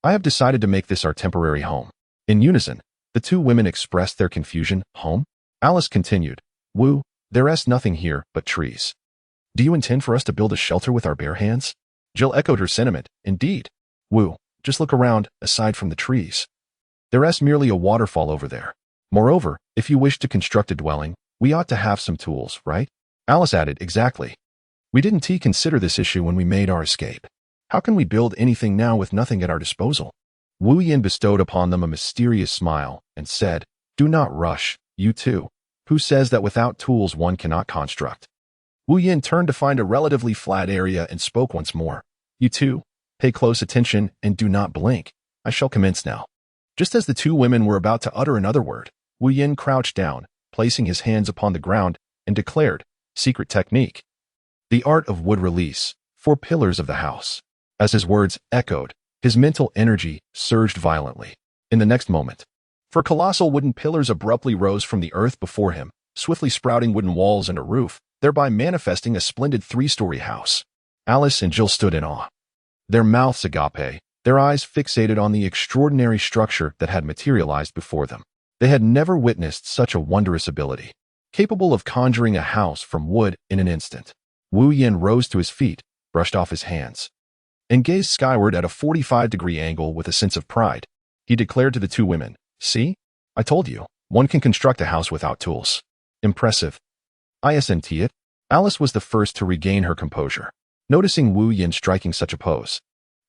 I have decided to make this our temporary home." In unison, the two women expressed their confusion. "Home?" Alice continued, "Wu, there's nothing here but trees. Do you intend for us to build a shelter with our bare hands?" Jill echoed her sentiment, "Indeed. Wu, just look around, aside from the trees. There's merely a waterfall over there. Moreover, if you wish to construct a dwelling, we ought to have some tools, right?" Alice added, "Exactly. We didn't consider this issue when we made our escape. How can we build anything now with nothing at our disposal?" Wu Yan bestowed upon them a mysterious smile and said, "Do not rush, you two. Who says that without tools one cannot construct?" Wu Yan turned to find a relatively flat area and spoke once more. "You two, pay close attention and do not blink. I shall commence now." Just as the two women were about to utter another word, Wu Yan crouched down, placing his hands upon the ground, and declared, "Secret technique. The art of wood release, 4 pillars of the house." As his words echoed, his mental energy surged violently. In the next moment, 4 colossal wooden pillars abruptly rose from the earth before him, swiftly sprouting wooden walls and a roof, thereby manifesting a splendid 3-story house. Alice and Jill stood in awe. Their mouths agape, their eyes fixated on the extraordinary structure that had materialized before them. They had never witnessed such a wondrous ability, capable of conjuring a house from wood in an instant. Wu Yan rose to his feet, brushed off his hands, and gazed skyward at a 45-degree angle with a sense of pride. He declared to the two women, "See? I told you, one can construct a house without tools. Impressive. Isn't it?" Alice was the first to regain her composure. Noticing Wu Yan striking such a pose,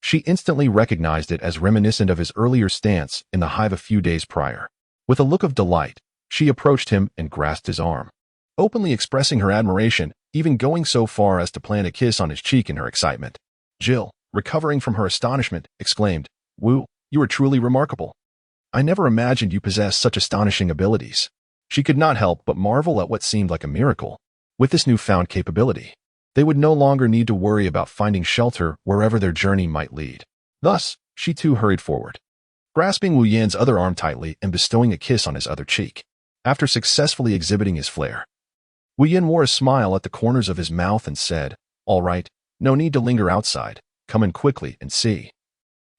she instantly recognized it as reminiscent of his earlier stance in the Hive a few days prior. With a look of delight, she approached him and grasped his arm, openly expressing her admiration, even going so far as to plant a kiss on his cheek in her excitement. Jill, recovering from her astonishment, exclaimed, "Wu, you are truly remarkable. I never imagined you possessed such astonishing abilities." She could not help but marvel at what seemed like a miracle. With this newfound capability, they would no longer need to worry about finding shelter wherever their journey might lead. Thus, she too hurried forward, grasping Wu Yan's other arm tightly and bestowing a kiss on his other cheek. After successfully exhibiting his flair, Wu Yan wore a smile at the corners of his mouth and said, "All right, no need to linger outside. Come in quickly and see.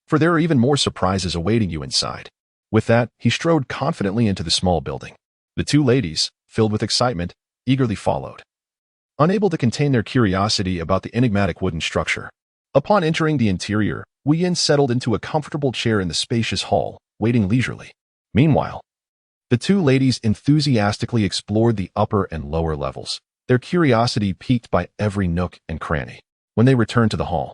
For there are even more surprises awaiting you inside." With that, he strode confidently into the small building. The two ladies, filled with excitement, eagerly followed, unable to contain their curiosity about the enigmatic wooden structure. Upon entering the interior, Wu Yan settled into a comfortable chair in the spacious hall, waiting leisurely. Meanwhile, the two ladies enthusiastically explored the upper and lower levels, their curiosity piqued by every nook and cranny. When they returned to the hall,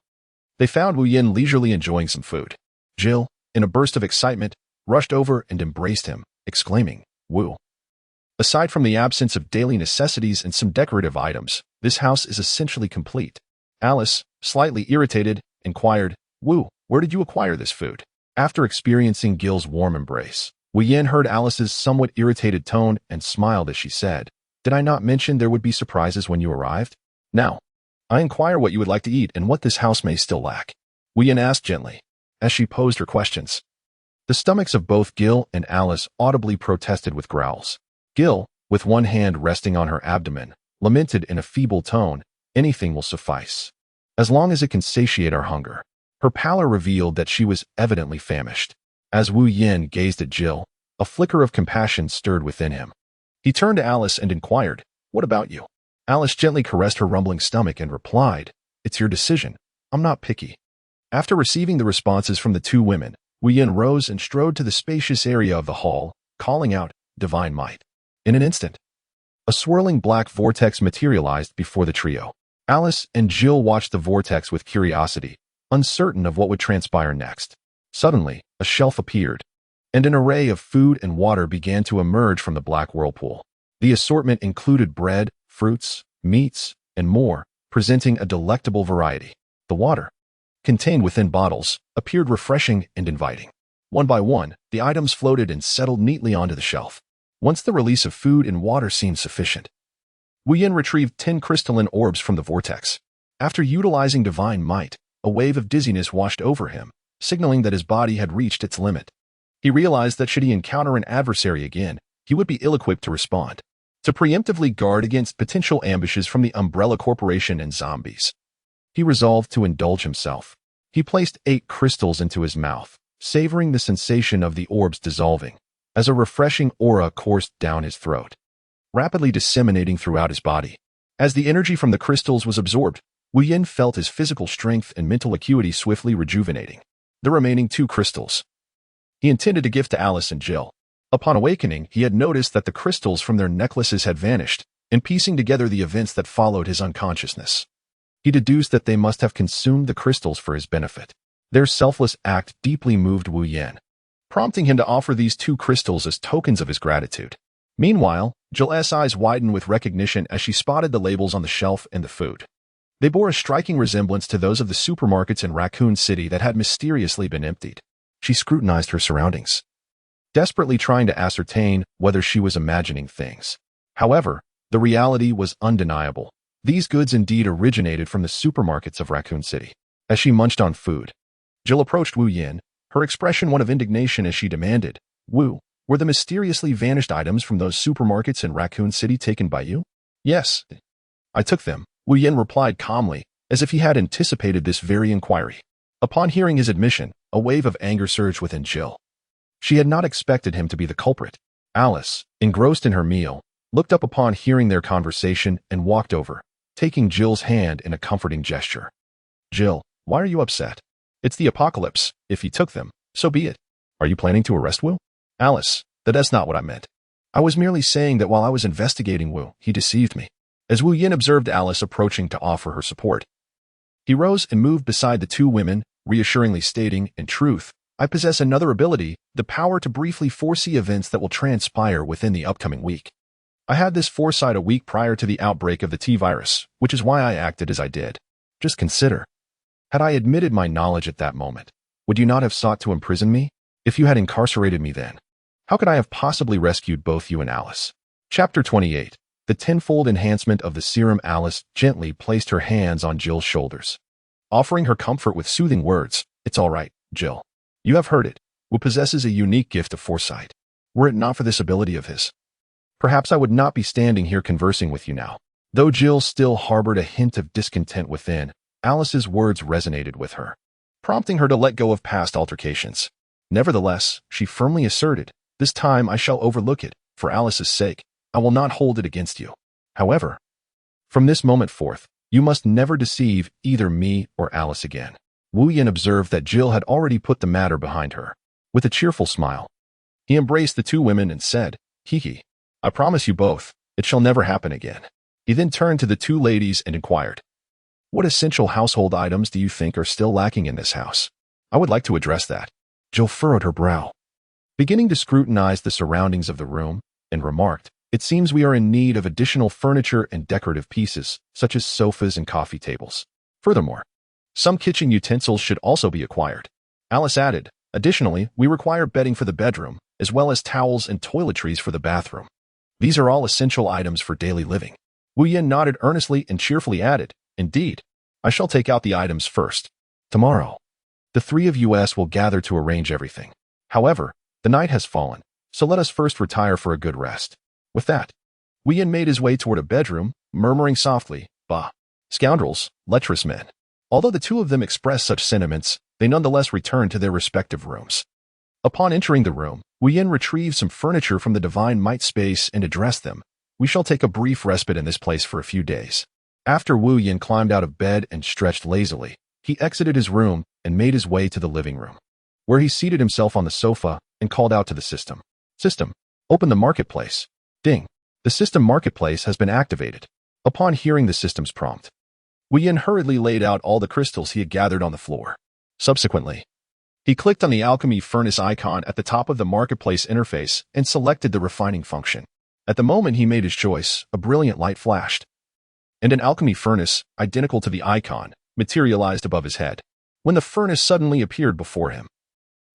they found Wu Yan leisurely enjoying some food. Jill, in a burst of excitement, rushed over and embraced him, exclaiming, "Wu, aside from the absence of daily necessities and some decorative items, this house is essentially complete." Alice, slightly irritated, inquired, "Wu, where did you acquire this food?" After experiencing Gil's warm embrace, Wu Yan heard Alice's somewhat irritated tone and smiled as she said, "Did I not mention there would be surprises when you arrived? Now, I inquire what you would like to eat and what this house may still lack." Wu Yan asked gently, as she posed her questions. The stomachs of both Gil and Alice audibly protested with growls. Gil, with one hand resting on her abdomen, lamented in a feeble tone, "Anything will suffice, as long as it can satiate our hunger." Her pallor revealed that she was evidently famished. As Wu Yin gazed at Jill, a flicker of compassion stirred within him. He turned to Alice and inquired, "What about you?" Alice gently caressed her rumbling stomach and replied, "It's your decision. I'm not picky." After receiving the responses from the two women, Wu Yin rose and strode to the spacious area of the hall, calling out, "Divine might." In an instant, a swirling black vortex materialized before the trio. Alice and Jill watched the vortex with curiosity, uncertain of what would transpire next. Suddenly, a shelf appeared, and an array of food and water began to emerge from the black whirlpool. The assortment included bread, fruits, meats, and more, presenting a delectable variety. The water, contained within bottles, appeared refreshing and inviting. One by one, the items floated and settled neatly onto the shelf. Once the release of food and water seemed sufficient, Wu Yin retrieved 10 crystalline orbs from the vortex. After utilizing divine might, a wave of dizziness washed over him, signaling that his body had reached its limit. He realized that should he encounter an adversary again, he would be ill-equipped to respond. To preemptively guard against potential ambushes from the Umbrella Corporation and zombies, he resolved to indulge himself. He placed 8 crystals into his mouth, savoring the sensation of the orbs dissolving, as a refreshing aura coursed down his throat, rapidly disseminating throughout his body. As the energy from the crystals was absorbed, Wu Yin felt his physical strength and mental acuity swiftly rejuvenating. The remaining 2 crystals he intended to gift to Alice and Jill. Upon awakening, he had noticed that the crystals from their necklaces had vanished, and piecing together the events that followed his unconsciousness, he deduced that they must have consumed the crystals for his benefit. Their selfless act deeply moved Wu Yin, prompting him to offer these 2 crystals as tokens of his gratitude. Meanwhile, Jill's eyes widened with recognition as she spotted the labels on the shelf and the food. They bore a striking resemblance to those of the supermarkets in Raccoon City that had mysteriously been emptied. She scrutinized her surroundings, desperately trying to ascertain whether she was imagining things. However, the reality was undeniable. These goods indeed originated from the supermarkets of Raccoon City. As she munched on food, Jill approached Wu Yin, her expression one of indignation as she demanded, "Wu, were the mysteriously vanished items from those supermarkets in Raccoon City taken by you?" "Yes, I took them," Wu Yin replied calmly, as if he had anticipated this very inquiry. Upon hearing his admission, a wave of anger surged within Jill. She had not expected him to be the culprit. Alice, engrossed in her meal, looked up upon hearing their conversation and walked over, taking Jill's hand in a comforting gesture. "Jill, why are you upset? It's the apocalypse. If he took them, so be it. Are you planning to arrest Wu?" "Alice, that's not what I meant. I was merely saying that while I was investigating Wu, he deceived me." As Wu Yin observed Alice approaching to offer her support, he rose and moved beside the 2 women, reassuringly stating, "In truth, I possess another ability, the power to briefly foresee events that will transpire within the upcoming week. I had this foresight a week prior to the outbreak of the T virus, which is why I acted as I did. Just consider. Had I admitted my knowledge at that moment, would you not have sought to imprison me? If you had incarcerated me then, how could I have possibly rescued both you and Alice?" Chapter 28. The tenfold enhancement of the serum. Alice gently placed her hands on Jill's shoulders, offering her comfort with soothing words. "It's all right, Jill. You have heard it. Wu possesses a unique gift of foresight. Were it not for this ability of his, perhaps I would not be standing here conversing with you now." Though Jill still harbored a hint of discontent within, Alice's words resonated with her, prompting her to let go of past altercations. Nevertheless, she firmly asserted, "This time I shall overlook it. For Alice's sake, I will not hold it against you. However, from this moment forth, you must never deceive either me or Alice again." Wu Yin observed that Jill had already put the matter behind her. With a cheerful smile, he embraced the 2 women and said, "Hee, I promise you both, it shall never happen again." He then turned to the 2 ladies and inquired, "What essential household items do you think are still lacking in this house? I would like to address that." Jill furrowed her brow, beginning to scrutinize the surroundings of the room, and remarked, "It seems we are in need of additional furniture and decorative pieces, such as sofas and coffee tables. Furthermore, some kitchen utensils should also be acquired." Alice added, "Additionally, we require bedding for the bedroom, as well as towels and toiletries for the bathroom. These are all essential items for daily living." Wu Yin nodded earnestly and cheerfully added, "Indeed, I shall take out the items first. Tomorrow, The three of us will gather to arrange everything. However, the night has fallen, so let us first retire for a good rest. With that, Wu Yin made his way toward a bedroom, murmuring softly, "Bah, scoundrels, lecherous men." Although the two of them expressed such sentiments, they nonetheless returned to their respective rooms. Upon entering the room, Wu Yin retrieved some furniture from the divine might space and addressed them. "We shall take a brief respite in this place for a few days." After Wu Yin climbed out of bed and stretched lazily, he exited his room and made his way to the living room, where he seated himself on the sofa and called out to the system. "System, open the marketplace." Ding. The system marketplace has been activated. Upon hearing the system's prompt, Wu Yin hurriedly laid out all the crystals he had gathered on the floor. Subsequently, he clicked on the alchemy furnace icon at the top of the marketplace interface and selected the refining function. At the moment he made his choice, a brilliant light flashed, and an alchemy furnace, identical to the icon, materialized above his head. When the furnace suddenly appeared before him,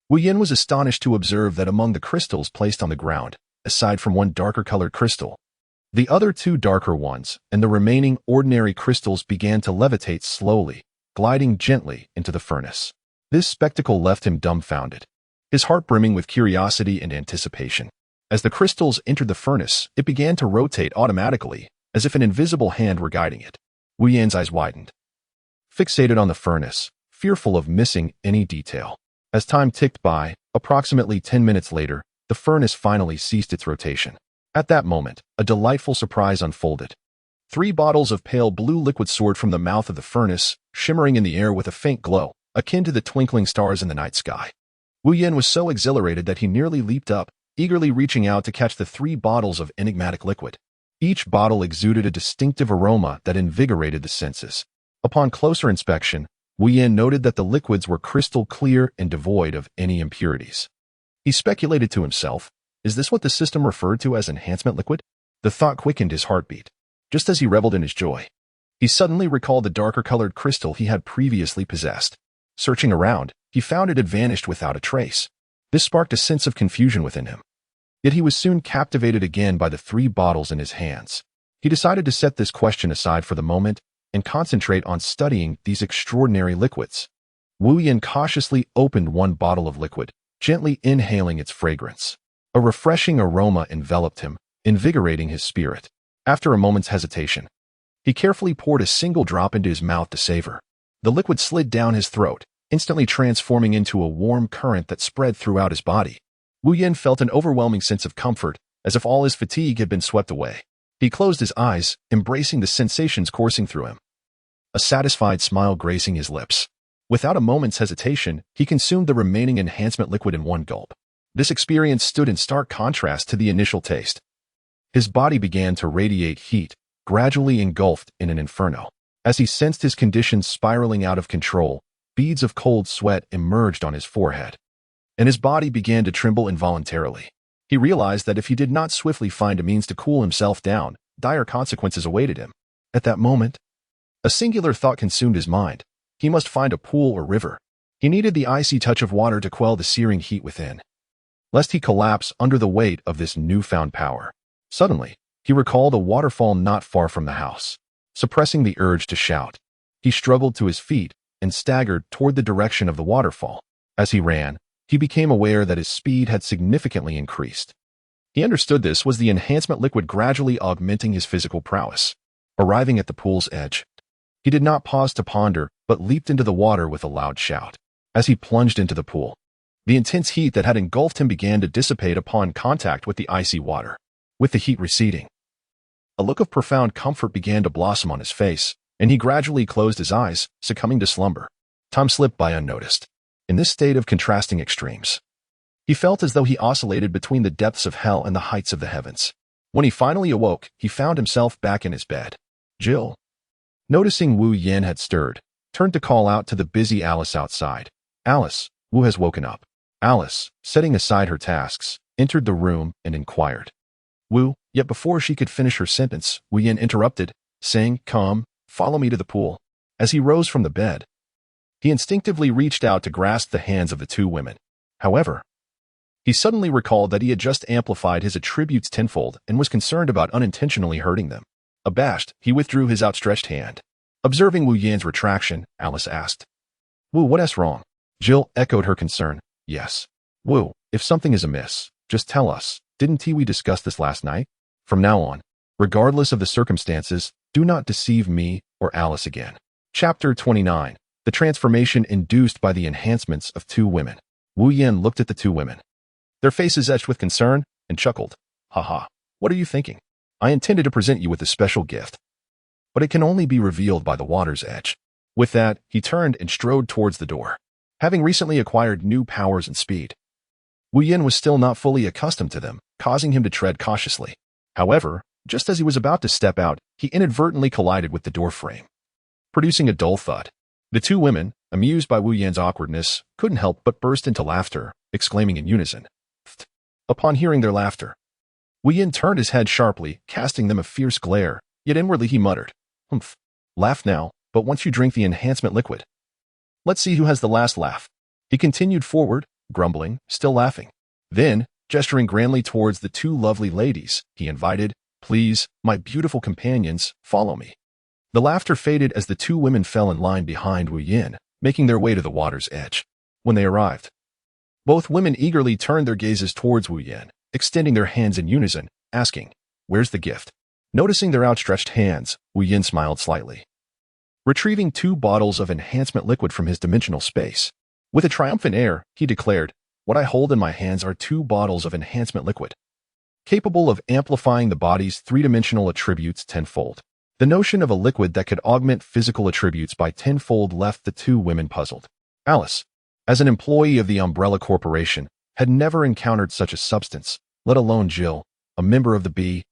Wu Yin was astonished to observe that among the crystals placed on the ground, aside from one darker-colored crystal, the other two darker ones and the remaining ordinary crystals began to levitate slowly, gliding gently into the furnace. This spectacle left him dumbfounded, his heart brimming with curiosity and anticipation. As the crystals entered the furnace, it began to rotate automatically, as if an invisible hand were guiding it. Wu Yin's eyes widened, fixated on the furnace, fearful of missing any detail. As time ticked by, approximately 10 minutes later, the furnace finally ceased its rotation. At that moment, a delightful surprise unfolded. 3 bottles of pale blue liquid soared from the mouth of the furnace, shimmering in the air with a faint glow, akin to the twinkling stars in the night sky. Wu Yin was so exhilarated that he nearly leaped up, eagerly reaching out to catch the 3 bottles of enigmatic liquid. Each bottle exuded a distinctive aroma that invigorated the senses. Upon closer inspection, Wu Yin noted that the liquids were crystal clear and devoid of any impurities. He speculated to himself, is this what the system referred to as enhancement liquid? The thought quickened his heartbeat. Just as he reveled in his joy, he suddenly recalled the darker-colored crystal he had previously possessed. Searching around, he found it had vanished without a trace. This sparked a sense of confusion within him. Yet he was soon captivated again by the 3 bottles in his hands. He decided to set this question aside for the moment and concentrate on studying these extraordinary liquids. Wu Yin cautiously opened one bottle of liquid, gently inhaling its fragrance. A refreshing aroma enveloped him, invigorating his spirit. After a moment's hesitation, he carefully poured a single drop into his mouth to savor. The liquid slid down his throat, instantly transforming into a warm current that spread throughout his body. Wu Yin felt an overwhelming sense of comfort, as if all his fatigue had been swept away. He closed his eyes, embracing the sensations coursing through him, a satisfied smile gracing his lips. Without a moment's hesitation, he consumed the remaining enhancement liquid in one gulp. This experience stood in stark contrast to the initial taste. His body began to radiate heat, gradually engulfed in an inferno. As he sensed his conditions spiraling out of control, beads of cold sweat emerged on his forehead, and his body began to tremble involuntarily. He realized that if he did not swiftly find a means to cool himself down, dire consequences awaited him. At that moment, a singular thought consumed his mind. He must find a pool or river. He needed the icy touch of water to quell the searing heat within, lest he collapse under the weight of this newfound power. Suddenly, he recalled a waterfall not far from the house. Suppressing the urge to shout, he struggled to his feet and staggered toward the direction of the waterfall. As he ran, he became aware that his speed had significantly increased. He understood this was the enhancement liquid gradually augmenting his physical prowess. Arriving at the pool's edge, he did not pause to ponder, but leaped into the water with a loud shout. As he plunged into the pool, the intense heat that had engulfed him began to dissipate upon contact with the icy water. With the heat receding, a look of profound comfort began to blossom on his face, and he gradually closed his eyes, succumbing to slumber. Time slipped by unnoticed. In this state of contrasting extremes, he felt as though he oscillated between the depths of hell and the heights of the heavens. When he finally awoke, he found himself back in his bed. Jill, noticing Wu Yin had stirred, turned to call out to the busy Alice outside. "Alice, Wu has woken up." Alice, setting aside her tasks, entered the room and inquired. Wu, yet before she could finish her sentence, Wu Yin interrupted, saying, "Come, follow me to the pool." As he rose from the bed, he instinctively reached out to grasp the hands of the 2 women. However, he suddenly recalled that he had just amplified his attributes tenfold and was concerned about unintentionally hurting them. Abashed, he withdrew his outstretched hand. Observing Wu Yin's retraction, Alice asked, "Wu, what is wrong?" Jill echoed her concern. Yes. Woo, if something is amiss, just tell us. Didn't we discuss this last night? From now on, regardless of the circumstances, do not deceive me or Alice again. Chapter 29. The transformation induced by the enhancements of two women. Wu Yan looked at the two women, their faces etched with concern, and chuckled. Haha, what are you thinking? I intended to present you with a special gift, but it can only be revealed by the water's edge. With that, he turned and strode towards the door. Having recently acquired new powers and speed, Wu Yan was still not fully accustomed to them, causing him to tread cautiously. However, just as he was about to step out, he inadvertently collided with the door frame, producing a dull thud. The two women, amused by Wu Yan's awkwardness, couldn't help but burst into laughter, exclaiming in unison. Upon hearing their laughter, Wu Yan turned his head sharply, casting them a fierce glare, yet inwardly he muttered, "Humph. Laugh now, but once you drink the enhancement liquid, let's see who has the last laugh." He continued forward, grumbling, still laughing. Then, gesturing grandly towards the two lovely ladies, he invited, "Please, my beautiful companions, follow me." The laughter faded as the two women fell in line behind Wu Yan, making their way to the water's edge. When they arrived, both women eagerly turned their gazes towards Wu Yan, extending their hands in unison, asking, "Where's the gift?" Noticing their outstretched hands, Wu Yan smiled slightly, retrieving 2 bottles of enhancement liquid from his dimensional space. With a triumphant air, he declared, "What I hold in my hands are 2 bottles of enhancement liquid, capable of amplifying the body's 3-dimensional attributes tenfold." The notion of a liquid that could augment physical attributes by tenfold left the two women puzzled. Alice, as an employee of the Umbrella Corporation, had never encountered such a substance, let alone Jill, a member of the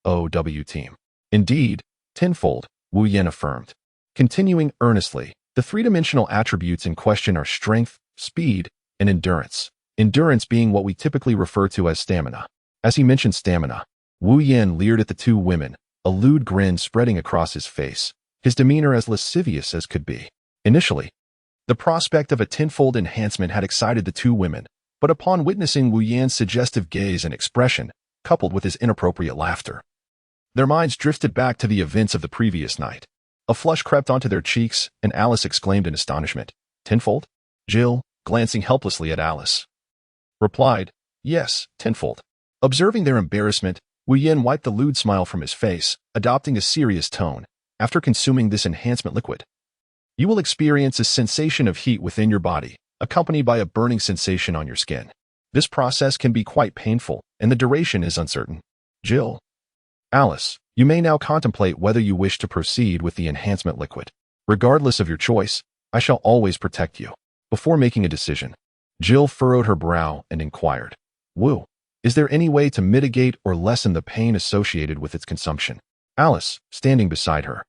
BOW team. Indeed, tenfold, Wu Yan affirmed. Continuing earnestly, the 3-dimensional attributes in question are strength, speed, and endurance. Endurance being what we typically refer to as stamina. As he mentioned stamina, Wu Yan leered at the two women, a lewd grin spreading across his face, his demeanor as lascivious as could be. Initially, the prospect of a tenfold enhancement had excited the two women, but upon witnessing Wu Yan's suggestive gaze and expression, coupled with his inappropriate laughter, their minds drifted back to the events of the previous night. A flush crept onto their cheeks, and Alice exclaimed in astonishment, "Tenfold?" Jill, glancing helplessly at Alice, replied, "Yes, tenfold." Observing their embarrassment, Wu Yan wiped the lewd smile from his face, adopting a serious tone. "After consuming this enhancement liquid, you will experience a sensation of heat within your body, accompanied by a burning sensation on your skin. This process can be quite painful, and the duration is uncertain. Jill, Alice, you may now contemplate whether you wish to proceed with the enhancement liquid. Regardless of your choice, I shall always protect you." Before making a decision, Jill furrowed her brow and inquired, "Wu, is there any way to mitigate or lessen the pain associated with its consumption?" Alice, standing beside her,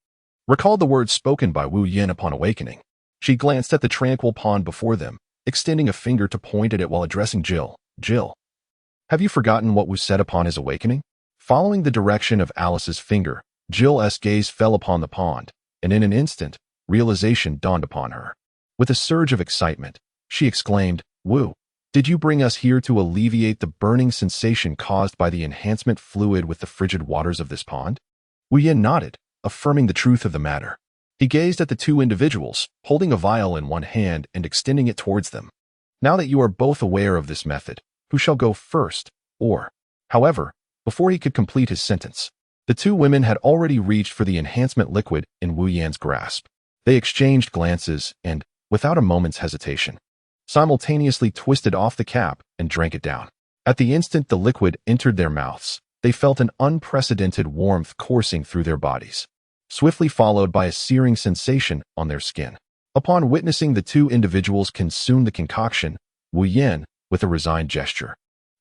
recalled the words spoken by Wu Yan upon awakening. She glanced at the tranquil pond before them, extending a finger to point at it while addressing Jill. "Jill, have you forgotten what was said upon his awakening?" Following the direction of Alice's finger, Jill's gaze fell upon the pond, and in an instant, realization dawned upon her. With a surge of excitement, she exclaimed, "Wu, did you bring us here to alleviate the burning sensation caused by the enhancement fluid with the frigid waters of this pond?" Wu Yan nodded, affirming the truth of the matter. He gazed at the two individuals, holding a vial in one hand and extending it towards them. "Now that you are both aware of this method, who shall go first, or..." However, before he could complete his sentence, the two women had already reached for the enhancement liquid in Wu Yan's grasp. They exchanged glances and, without a moment's hesitation, simultaneously twisted off the cap and drank it down. At the instant the liquid entered their mouths, they felt an unprecedented warmth coursing through their bodies, swiftly followed by a searing sensation on their skin. Upon witnessing the two individuals consume the concoction, Wu Yan, with a resigned gesture,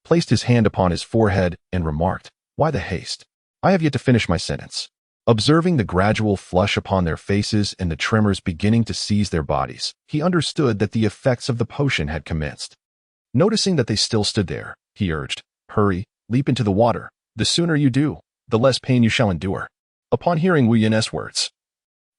placed his hand upon his forehead and remarked, "Why the haste? I have yet to finish my sentence." Observing the gradual flush upon their faces and the tremors beginning to seize their bodies, he understood that the effects of the potion had commenced. Noticing that they still stood there, he urged, "Hurry, leap into the water. The sooner you do, the less pain you shall endure." Upon hearing Wu Yan's words,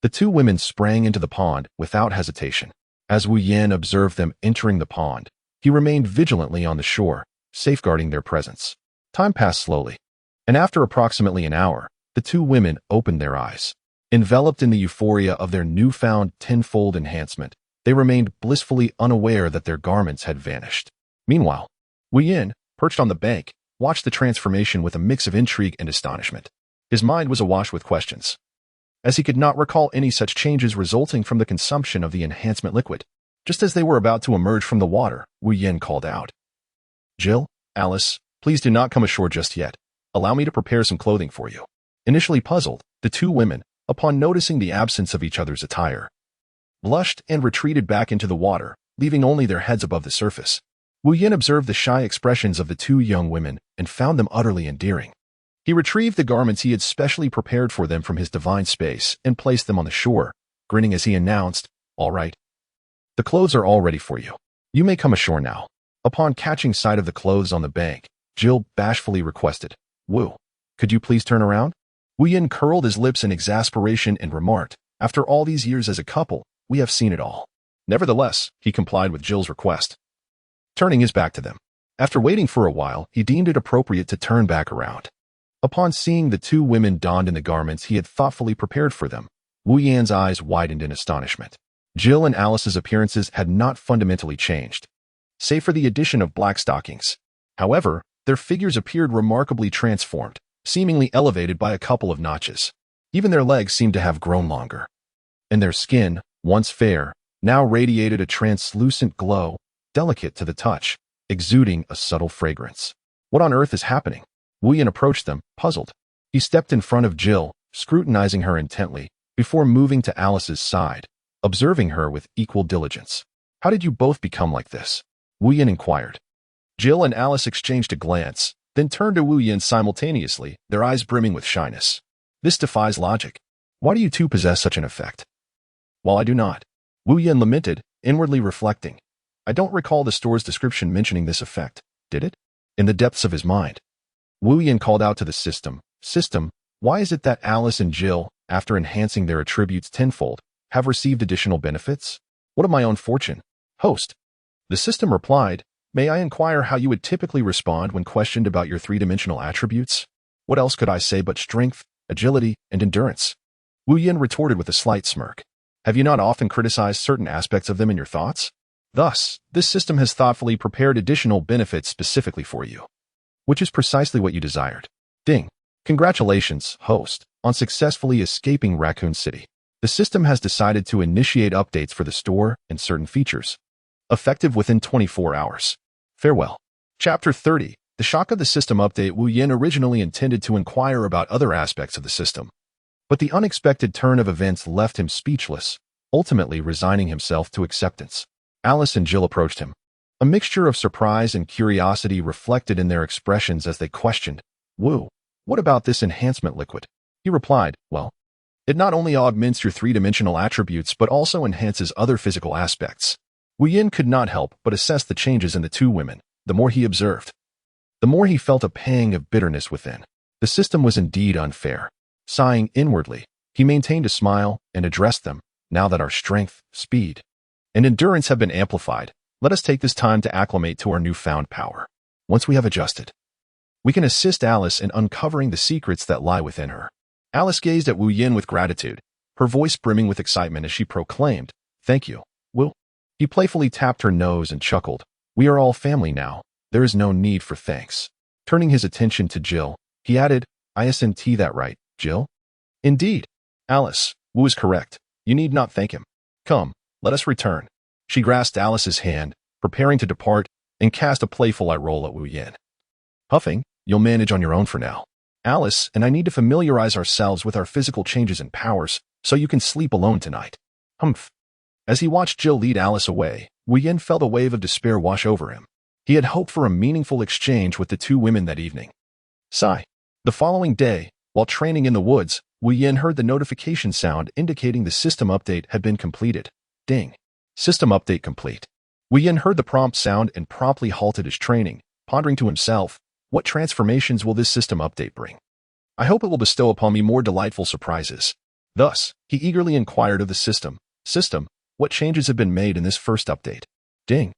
the two women sprang into the pond without hesitation. As Wu Yan observed them entering the pond, he remained vigilantly on the shore, safeguarding their presence. Time passed slowly, and after approximately an hour, the two women opened their eyes. Enveloped in the euphoria of their newfound tenfold enhancement, They remained blissfully unaware that their garments had vanished. Meanwhile, Wu Yin, perched on the bank, watched the transformation with a mix of intrigue and astonishment. His mind was awash with questions, as he could not recall any such changes resulting from the consumption of the enhancement liquid. Just as they were about to emerge from the water, Wu Yin called out, "Jill, Alice, please do not come ashore just yet. Allow me to prepare some clothing for you." Initially puzzled, the two women, upon noticing the absence of each other's attire, blushed and retreated back into the water, leaving only their heads above the surface. Wu Yin observed the shy expressions of the two young women and found them utterly endearing. He retrieved the garments he had specially prepared for them from his divine space and placed them on the shore, grinning as he announced, "All right. The clothes are all ready for you. You may come ashore now." Upon catching sight of the clothes on the bank, Jill bashfully requested, "Wu, could you please turn around?" Wu Yin curled his lips in exasperation and remarked, "After all these years as a couple, we have seen it all." Nevertheless, he complied with Jill's request, turning his back to them. After waiting for a while, he deemed it appropriate to turn back around. Upon seeing the two women donned in the garments he had thoughtfully prepared for them, Wu Yan's eyes widened in astonishment. Jill and Alice's appearances had not fundamentally changed, save for the addition of black stockings. However, their figures appeared remarkably transformed, seemingly elevated by a couple of notches. Even their legs seemed to have grown longer, and their skin, once fair, now radiated a translucent glow, delicate to the touch, exuding a subtle fragrance. What on earth is happening? Wu Yan approached them, puzzled. He stepped in front of Jill, scrutinizing her intently, before moving to Alice's side, observing her with equal diligence. "How did you both become like this?" Wu Yan inquired. Jill and Alice exchanged a glance, then turned to Wu Yan simultaneously, their eyes brimming with shyness. "This defies logic. Why do you two possess such an effect?" "While I do not," Wu Yan lamented, inwardly reflecting, "I don't recall the store's description mentioning this effect, did it?" In the depths of his mind, Wu Yan called out to the system, "System, why is it that Alice and Jill, after enhancing their attributes tenfold, have received additional benefits? What of my own fortune?" "Host." The system replied, "May I inquire how you would typically respond when questioned about your three-dimensional attributes? What else could I say but strength, agility, and endurance?" Wu Yan retorted with a slight smirk. "Have you not often criticized certain aspects of them in your thoughts? Thus, this system has thoughtfully prepared additional benefits specifically for you, which is precisely what you desired. Ding. Congratulations, host, on successfully escaping Raccoon City. The system has decided to initiate updates for the store and certain features, effective within 24 hours. Farewell." Chapter 30. The shock of the system update. Wu Yan originally intended to inquire about other aspects of the system, but the unexpected turn of events left him speechless, ultimately resigning himself to acceptance. Alice and Jill approached him. A mixture of surprise and curiosity reflected in their expressions as they questioned, "Wu, what about this enhancement liquid?" He replied, "Well, it not only augments your three-dimensional attributes but also enhances other physical aspects." Wu Yan could not help but assess the changes in the two women. The more he observed, the more he felt a pang of bitterness within. The system was indeed unfair. Sighing inwardly, he maintained a smile and addressed them, "Now that our strength, speed, and endurance have been amplified, let us take this time to acclimate to our newfound power. Once we have adjusted, we can assist Alice in uncovering the secrets that lie within her." Alice gazed at Wu Yan with gratitude, her voice brimming with excitement as she proclaimed, "Thank you, Wu." He playfully tapped her nose and chuckled, "We are all family now. There is no need for thanks." Turning his attention to Jill, he added, "Isn't that right, Jill?" "Indeed, Alice, Wu is correct. You need not thank him. Come, let us return." She grasped Alice's hand, preparing to depart, and cast a playful eye roll at Wu Yan. Huffing, "You'll manage on your own for now. Alice and I need to familiarize ourselves with our physical changes and powers, so you can sleep alone tonight." Humph. As he watched Jill lead Alice away, Wu Yan felt a wave of despair wash over him. He had hoped for a meaningful exchange with the two women that evening. Sigh. The following day, while training in the woods, Wu Yan heard the notification sound indicating the system update had been completed. Ding. System update complete. Wu Yan heard the prompt sound and promptly halted his training, pondering to himself, what transformations will this system update bring? I hope it will bestow upon me more delightful surprises. Thus, he eagerly inquired of the system, "System, what changes have been made in this first update?" Ding.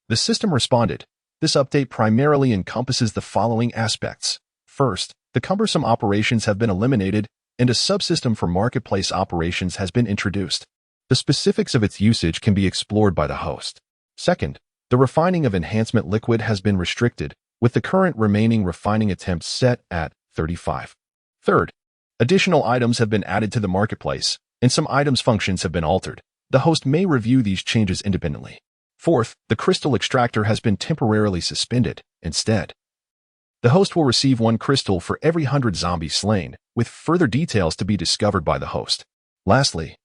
The system responded, "This update primarily encompasses the following aspects. First, the cumbersome operations have been eliminated and a subsystem for marketplace operations has been introduced. The specifics of its usage can be explored by the host. Second, the refining of enhancement liquid has been restricted, with the current remaining refining attempts set at 35. Third, additional items have been added to the marketplace, and some items' functions have been altered. The host may review these changes independently. Fourth, the crystal extractor has been temporarily suspended. Instead, the host will receive 1 crystal for every 100 zombies slain, with further details to be discovered by the host. Lastly,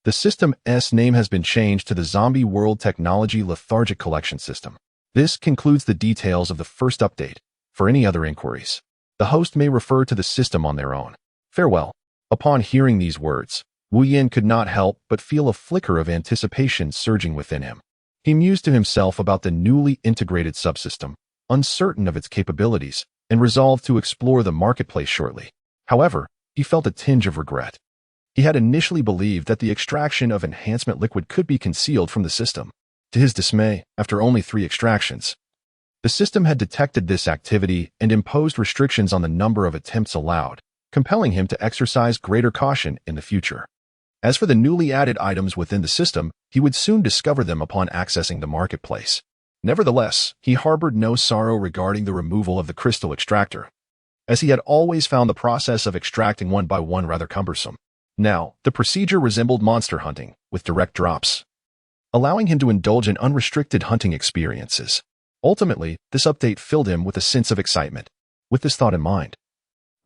the system's name has been changed to the Zombie World Technology Lethargic Collection System. This concludes the details of the first update. For any other inquiries, the host may refer to the system on their own. Farewell. Upon hearing these words, Wu Yin could not help but feel a flicker of anticipation surging within him. He mused to himself about the newly integrated subsystem, uncertain of its capabilities, and resolved to explore the marketplace shortly. However, he felt a tinge of regret. He had initially believed that the extraction of enhancement liquid could be concealed from the system. To his dismay, after only 3 extractions, the system had detected this activity and imposed restrictions on the number of attempts allowed, compelling him to exercise greater caution in the future. As for the newly added items within the system, he would soon discover them upon accessing the marketplace. Nevertheless, he harbored no sorrow regarding the removal of the crystal extractor, as he had always found the process of extracting one by one rather cumbersome. Now, the procedure resembled monster hunting, with direct drops, allowing him to indulge in unrestricted hunting experiences. Ultimately, this update filled him with a sense of excitement. With this thought in mind,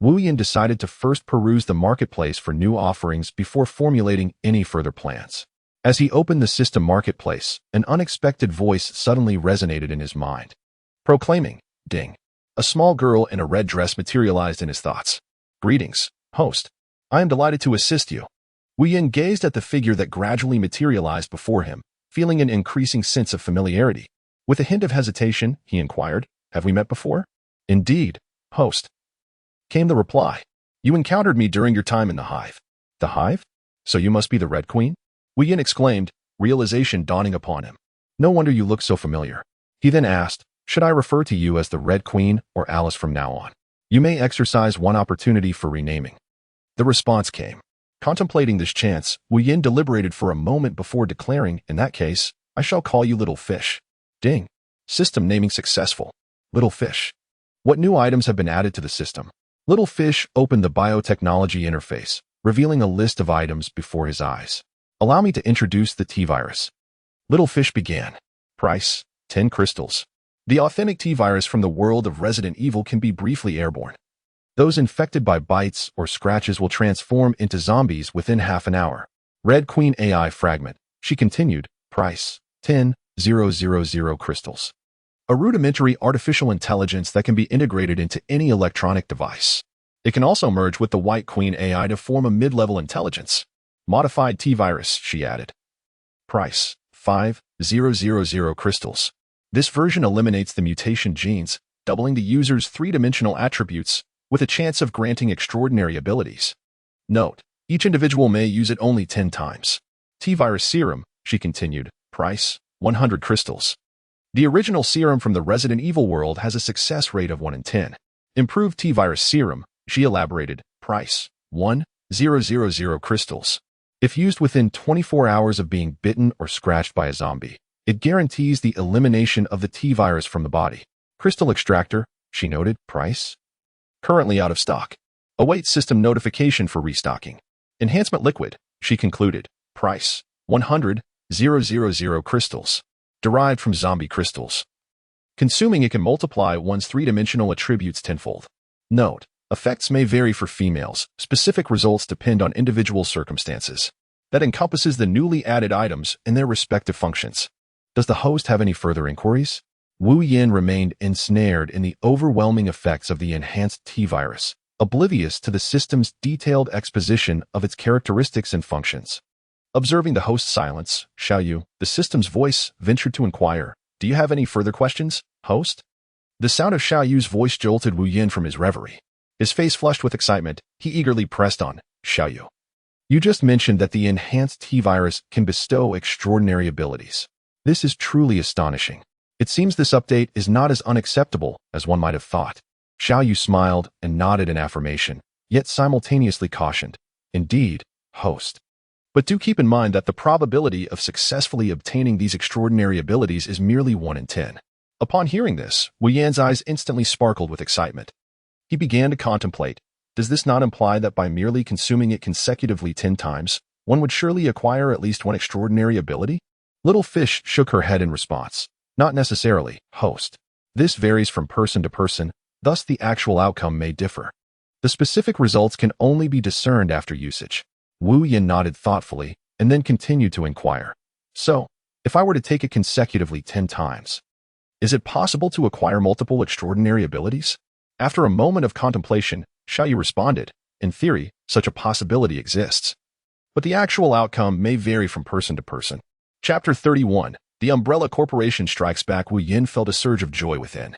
Wu Yin decided to first peruse the marketplace for new offerings before formulating any further plans. As he opened the system marketplace, an unexpected voice suddenly resonated in his mind, proclaiming, "Ding." A small girl in a red dress materialized in his thoughts. "Greetings, host. I am delighted to assist you." Wu Yin gazed at the figure that gradually materialized before him, feeling an increasing sense of familiarity. With a hint of hesitation, he inquired, "Have we met before?" "Indeed, host," came the reply. "You encountered me during your time in the Hive." "The Hive? So you must be the Red Queen?" Wu Yin exclaimed, realization dawning upon him. "No wonder you look so familiar." He then asked, "Should I refer to you as the Red Queen or Alice from now on? You may exercise one opportunity for renaming." The response came. Contemplating this chance, Wu Yin deliberated for a moment before declaring, "In that case, I shall call you Little Fish." Ding. System naming successful. Little Fish. What new items have been added to the system? Little Fish opened the biotechnology interface, revealing a list of items before his eyes. "Allow me to introduce the T-virus." Little Fish began. Price, 10 crystals. The authentic T-virus from the world of Resident Evil can be briefly airborne. Those infected by bites or scratches will transform into zombies within half an hour. Red Queen AI fragment. She continued. Price, 10,000 crystals. A rudimentary artificial intelligence that can be integrated into any electronic device. It can also merge with the White Queen AI to form a mid-level intelligence. Modified T-virus, she added. Price, 5,000 crystals. This version eliminates the mutation genes, doubling the user's 3-dimensional attributes, with a chance of granting extraordinary abilities. Note, each individual may use it only 10 times. T-virus serum, she continued. Price, 100 crystals. The original serum from the Resident Evil world has a success rate of 1 in 10. Improved T-virus serum, she elaborated. Price, 1,000 crystals. If used within 24 hours of being bitten or scratched by a zombie, it guarantees the elimination of the T-virus from the body. Crystal extractor, she noted. Price, currently out of stock. Await system notification for restocking. Enhancement liquid, she concluded. Price, 100,000 crystals. Derived from zombie crystals. Consuming it can multiply one's 3-dimensional attributes tenfold. Note, effects may vary for females. Specific results depend on individual circumstances. That encompasses the newly added items and their respective functions. Does the host have any further inquiries? Wu Yin remained ensnared in the overwhelming effects of the enhanced T-virus, oblivious to the system's detailed exposition of its characteristics and functions. Observing the host's silence, Xiaoyu, the system's voice, ventured to inquire, "Do you have any further questions, host?" The sound of Xiaoyu's voice jolted Wu Yin from his reverie. His face flushed with excitement, he eagerly pressed on, "Xiaoyu, you just mentioned that the enhanced T-virus can bestow extraordinary abilities. This is truly astonishing. It seems this update is not as unacceptable as one might have thought." Xiaoyu smiled and nodded in affirmation, yet simultaneously cautioned, "Indeed, host. But do keep in mind that the probability of successfully obtaining these extraordinary abilities is merely 1 in 10. Upon hearing this, Wu Yan's eyes instantly sparkled with excitement. He began to contemplate, does this not imply that by merely consuming it consecutively 10 times, one would surely acquire at least one extraordinary ability? Little Fish shook her head in response. Not necessarily, host. This varies from person to person, thus the actual outcome may differ. The specific results can only be discerned after usage. Wu Yan nodded thoughtfully and then continued to inquire. So, if I were to take it consecutively 10 times, is it possible to acquire multiple extraordinary abilities? After a moment of contemplation, Xiaoyu responded, in theory, such a possibility exists. But the actual outcome may vary from person to person. Chapter 31. The Umbrella Corporation Strikes Back. Wu Yan felt a surge of joy within.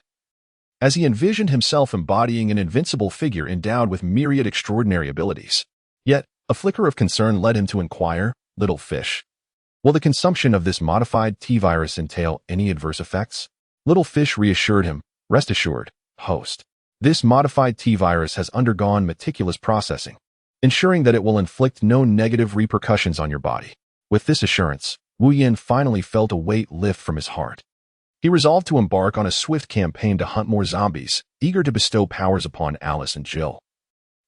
As he envisioned himself embodying an invincible figure endowed with myriad extraordinary abilities. Yet, a flicker of concern led him to inquire, Little Fish, will the consumption of this modified T-virus entail any adverse effects? Little Fish reassured him, rest assured, host. This modified T-virus has undergone meticulous processing, ensuring that it will inflict no negative repercussions on your body. With this assurance, Wu Yan finally felt a weight lift from his heart. He resolved to embark on a swift campaign to hunt more zombies, eager to bestow powers upon Alice and Jill.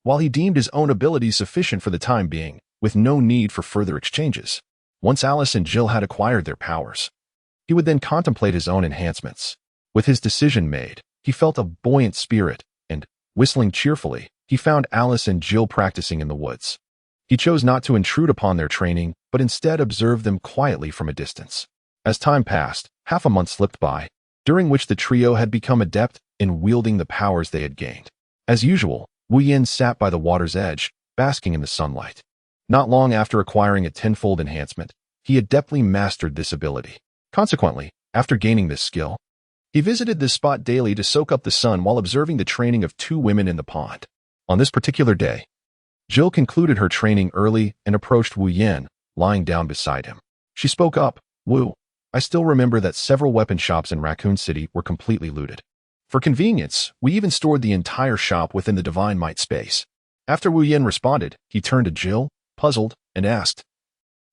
While he deemed his own abilities sufficient for the time being, with no need for further exchanges, once Alice and Jill had acquired their powers, he would then contemplate his own enhancements. With his decision made, he felt a buoyant spirit, and, whistling cheerfully, he found Alice and Jill practicing in the woods. He chose not to intrude upon their training, but instead observed them quietly from a distance. As time passed, half a month slipped by, during which the trio had become adept in wielding the powers they had gained. As usual, Wu Yan sat by the water's edge, basking in the sunlight. Not long after acquiring a tenfold enhancement, he adeptly mastered this ability. Consequently, after gaining this skill, he visited this spot daily to soak up the sun while observing the training of 2 women in the pond. On this particular day, Jill concluded her training early and approached Wu Yan, lying down beside him. She spoke up, Wu, I still remember that several weapon shops in Raccoon City were completely looted. For convenience, we even stored the entire shop within the Divine Might space. After Wu Yan responded, he turned to Jill, puzzled, and asked,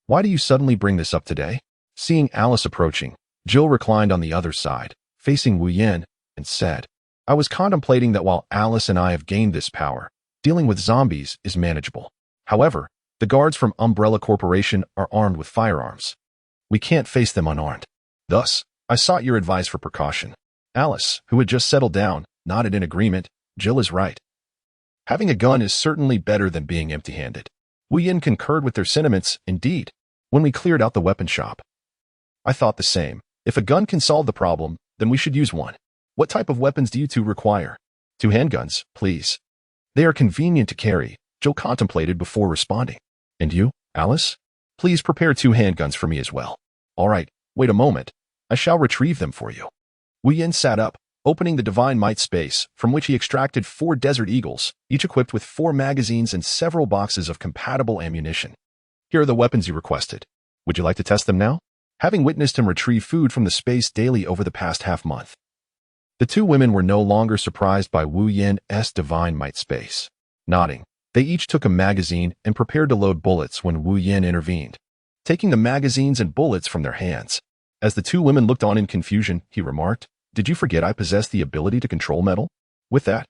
why do you suddenly bring this up today? Seeing Alice approaching, Jill reclined on the other side, facing Wu Yan, and said, I was contemplating that while Alice and I have gained this power, dealing with zombies is manageable. However, the guards from Umbrella Corporation are armed with firearms. We can't face them unarmed. Thus, I sought your advice for precaution. Alice, who had just settled down, nodded in agreement. Jill is right. Having a gun is certainly better than being empty-handed. Wu Yan concurred with their sentiments. Indeed, when we cleared out the weapon shop, I thought the same. If a gun can solve the problem, then we should use one. What type of weapons do you 2 require? 2 handguns, please. They are convenient to carry, Jill contemplated before responding. And you, Alice? Please prepare 2 handguns for me as well. All right, wait a moment. I shall retrieve them for you. Wu Yan sat up, opening the Divine Might space, from which he extracted 4 Desert Eagles, each equipped with 4 magazines and several boxes of compatible ammunition. Here are the weapons you requested. Would you like to test them now? Having witnessed him retrieve food from the space daily over the past half-month, the 2 women were no longer surprised by Wu Yan's Divine Might space. Nodding, they each took a magazine and prepared to load bullets when Wu Yan intervened, taking the magazines and bullets from their hands. As the 2 women looked on in confusion, he remarked, did you forget I possess the ability to control metal? With that,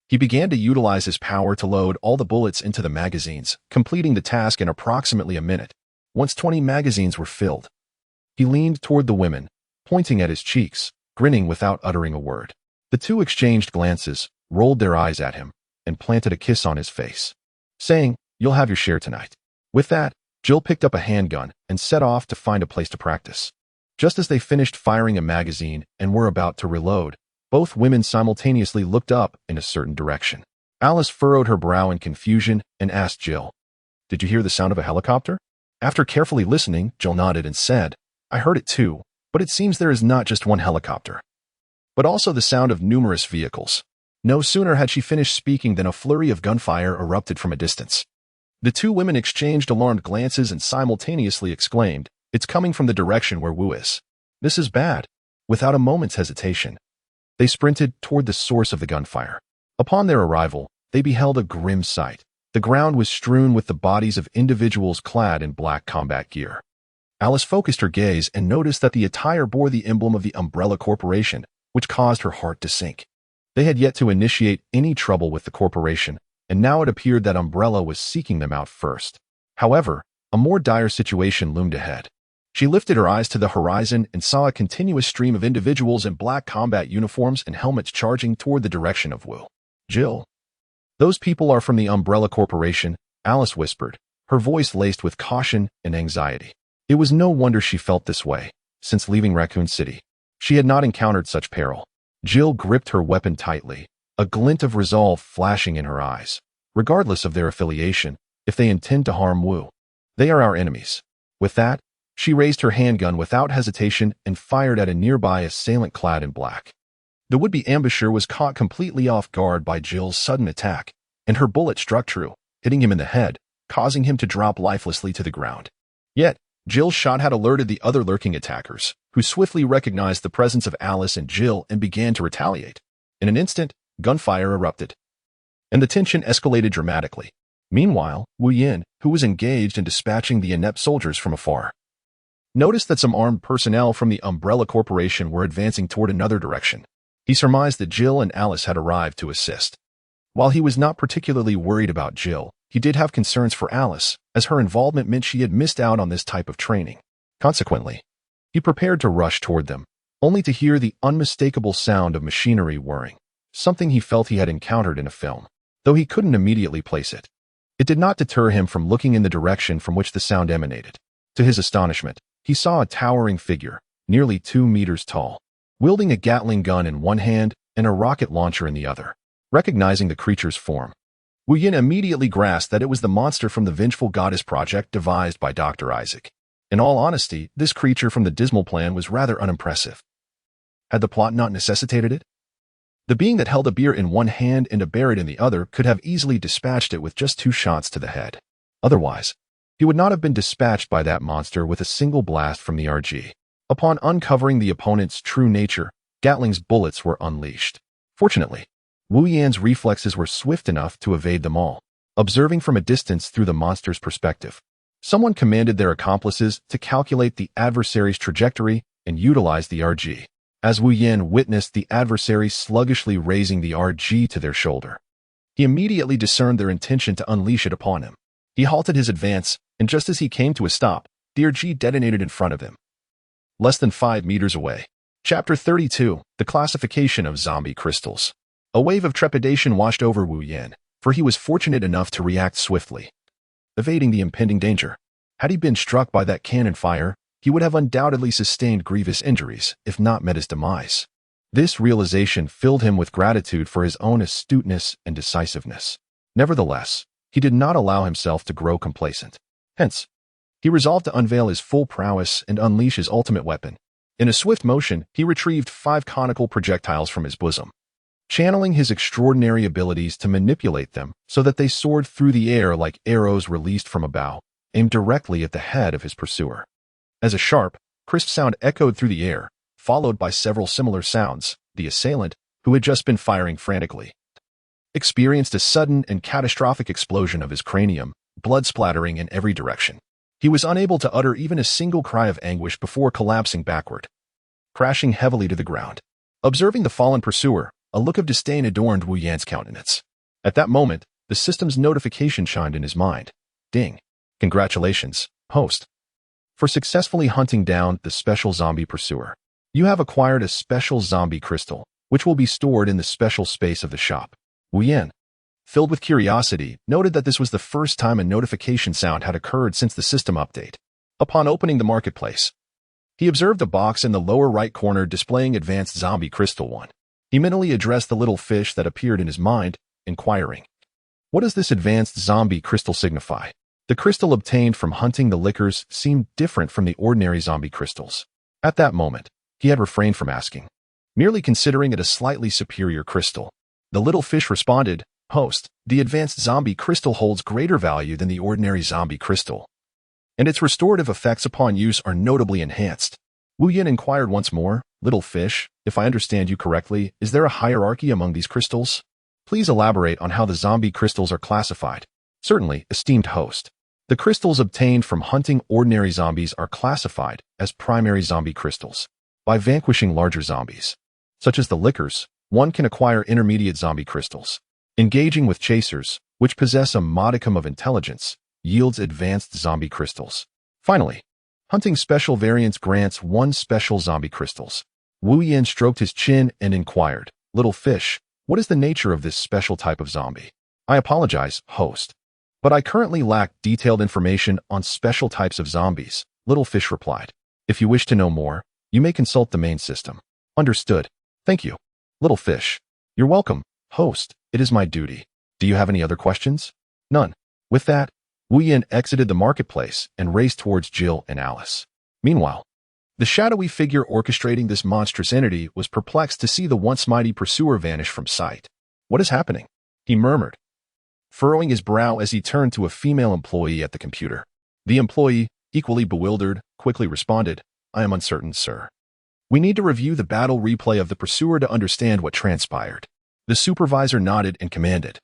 he began to utilize his power to load all the bullets into the magazines, completing the task in approximately a minute. Once 20 magazines were filled, he leaned toward the women, pointing at his cheeks, grinning without uttering a word. The 2 exchanged glances, rolled their eyes at him, and planted a kiss on his face, saying, you'll have your share tonight. With that, Jill picked up a handgun and set off to find a place to practice. Just as they finished firing a magazine and were about to reload, both women simultaneously looked up in a certain direction. Alice furrowed her brow in confusion and asked Jill, did you hear the sound of a helicopter? After carefully listening, Jill nodded and said, I heard it too, but it seems there is not just one helicopter, but also the sound of numerous vehicles. No sooner had she finished speaking than a flurry of gunfire erupted from a distance. The 2 women exchanged alarmed glances and simultaneously exclaimed, it's coming from the direction where Wu is. This is bad. Without a moment's hesitation, they sprinted toward the source of the gunfire. Upon their arrival, they beheld a grim sight. The ground was strewn with the bodies of individuals clad in black combat gear. Alice focused her gaze and noticed that the attire bore the emblem of the Umbrella Corporation, which caused her heart to sink. They had yet to initiate any trouble with the corporation, and now it appeared that Umbrella was seeking them out first. However, a more dire situation loomed ahead. She lifted her eyes to the horizon and saw a continuous stream of individuals in black combat uniforms and helmets charging toward the direction of Wu. Jill. Those people are from the Umbrella Corporation, Alice whispered, her voice laced with caution and anxiety. It was no wonder she felt this way. Since leaving Raccoon City, she had not encountered such peril. Jill gripped her weapon tightly, a glint of resolve flashing in her eyes. Regardless of their affiliation, if they intend to harm Wu, they are our enemies. With that, she raised her handgun without hesitation and fired at a nearby assailant clad in black. The would-be ambusher was caught completely off guard by Jill's sudden attack, and her bullet struck true, hitting him in the head, causing him to drop lifelessly to the ground. Yet, Jill's shot had alerted the other lurking attackers, who swiftly recognized the presence of Alice and Jill and began to retaliate. In an instant, gunfire erupted, and the tension escalated dramatically. Meanwhile, Wu Yin, who was engaged in dispatching the inept soldiers from afar, noticed that some armed personnel from the Umbrella Corporation were advancing toward another direction. He surmised that Jill and Alice had arrived to assist. While he was not particularly worried about Jill, he did have concerns for Alice, as her involvement meant she had missed out on this type of training. Consequently, he prepared to rush toward them, only to hear the unmistakable sound of machinery whirring, something he felt he had encountered in a film, though he couldn't immediately place it. It did not deter him from looking in the direction from which the sound emanated. To his astonishment, he saw a towering figure, nearly 2 meters tall, wielding a Gatling gun in one hand and a rocket launcher in the other. Recognizing the creature's form, Wu Yin immediately grasped that it was the monster from the Vengeful Goddess project devised by Dr. Isaac. In all honesty, this creature from the Dismal Plan was rather unimpressive. Had the plot not necessitated it? The being that held a beer in one hand and a barret in the other could have easily dispatched it with just 2 shots to the head. Otherwise, he would not have been dispatched by that monster with a single blast from the RG. Upon uncovering the opponent's true nature, Gatling's bullets were unleashed. Fortunately, Wu Yan's reflexes were swift enough to evade them all. Observing from a distance through the monster's perspective, someone commanded their accomplices to calculate the adversary's trajectory and utilize the RG. As Wu Yan witnessed the adversary sluggishly raising the RG to their shoulder, he immediately discerned their intention to unleash it upon him. He halted his advance, and just as he came to a stop, the RG detonated in front of him, less than 5 meters away. Chapter 32, The Classification of Zombie Crystals. A wave of trepidation washed over Wu Yan, for he was fortunate enough to react swiftly, evading the impending danger. Had he been struck by that cannon fire, he would have undoubtedly sustained grievous injuries, if not met his demise. This realization filled him with gratitude for his own astuteness and decisiveness. Nevertheless, he did not allow himself to grow complacent. Hence, he resolved to unveil his full prowess and unleash his ultimate weapon. In a swift motion, he retrieved 5 conical projectiles from his bosom, channeling his extraordinary abilities to manipulate them so that they soared through the air like arrows released from a bow, aimed directly at the head of his pursuer. As a sharp, crisp sound echoed through the air, followed by several similar sounds, the assailant, who had just been firing frantically, experienced a sudden and catastrophic explosion of his cranium, blood splattering in every direction. He was unable to utter even a single cry of anguish before collapsing backward, crashing heavily to the ground. Observing the fallen pursuer, a look of disdain adorned Wu Yan's countenance. At that moment, the system's notification chimed in his mind. Ding. Congratulations, host, for successfully hunting down the special zombie pursuer. You have acquired a special zombie crystal, which will be stored in the special space of the shop. Wu Yan, filled with curiosity, noted that this was the first time a notification sound had occurred since the system update. Upon opening the marketplace, he observed a box in the lower right corner displaying Advanced Zombie Crystal 1. He mentally addressed the little fish that appeared in his mind, inquiring, "What does this Advanced Zombie Crystal signify?" The crystal obtained from hunting the lickers seemed different from the ordinary zombie crystals. At that moment, he had refrained from asking, merely considering it a slightly superior crystal. The little fish responded, "Host, the Advanced Zombie Crystal holds greater value than the ordinary zombie crystal, and its restorative effects upon use are notably enhanced." Wu Yan inquired once more, "Little fish, if I understand you correctly, is there a hierarchy among these crystals? Please elaborate on how the zombie crystals are classified." Certainly, esteemed host. The crystals obtained from hunting ordinary zombies are classified as primary zombie crystals. By vanquishing larger zombies, such as the lickers, one can acquire intermediate zombie crystals. Engaging with chasers, which possess a modicum of intelligence, yields advanced zombie crystals. Finally, hunting special variants grants one special zombie crystals. Wu Yin stroked his chin and inquired, "Little fish, what is the nature of this special type of zombie?" "I apologize, host, but I currently lack detailed information on special types of zombies," Little Fish replied. "If you wish to know more, you may consult the main system." "Understood. Thank you, Little Fish." "You're welcome, host. It is my duty. Do you have any other questions?" "None." With that, Wu Yin exited the marketplace and raced towards Jill and Alice. Meanwhile, the shadowy figure orchestrating this monstrous entity was perplexed to see the once mighty pursuer vanish from sight. "What is happening?" he murmured, furrowing his brow as he turned to a female employee at the computer. The employee, equally bewildered, quickly responded, "I am uncertain, sir. We need to review the battle replay of the pursuer to understand what transpired." The supervisor nodded and commanded,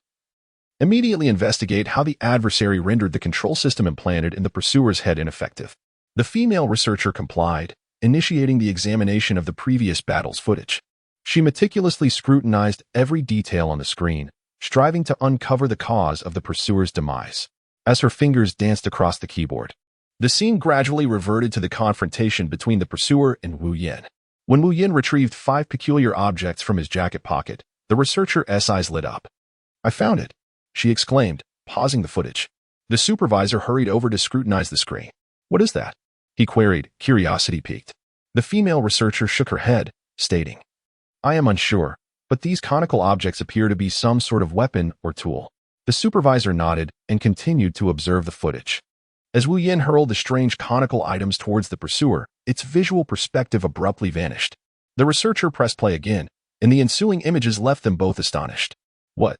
"Immediately investigate how the adversary rendered the control system implanted in the pursuer's head ineffective." The female researcher complied, initiating the examination of the previous battle's footage. She meticulously scrutinized every detail on the screen, striving to uncover the cause of the pursuer's demise. As her fingers danced across the keyboard, the scene gradually reverted to the confrontation between the pursuer and Wu Yin. When Wu Yin retrieved 5 peculiar objects from his jacket pocket, the researcher's eyes lit up. "I found it," she exclaimed, pausing the footage. The supervisor hurried over to scrutinize the screen. "What is that?" he queried, curiosity piqued. The female researcher shook her head, stating, "I am unsure, but these conical objects appear to be some sort of weapon or tool." The supervisor nodded and continued to observe the footage. As Wu Yin hurled the strange conical items towards the pursuer, its visual perspective abruptly vanished. The researcher pressed play again, and the ensuing images left them both astonished. What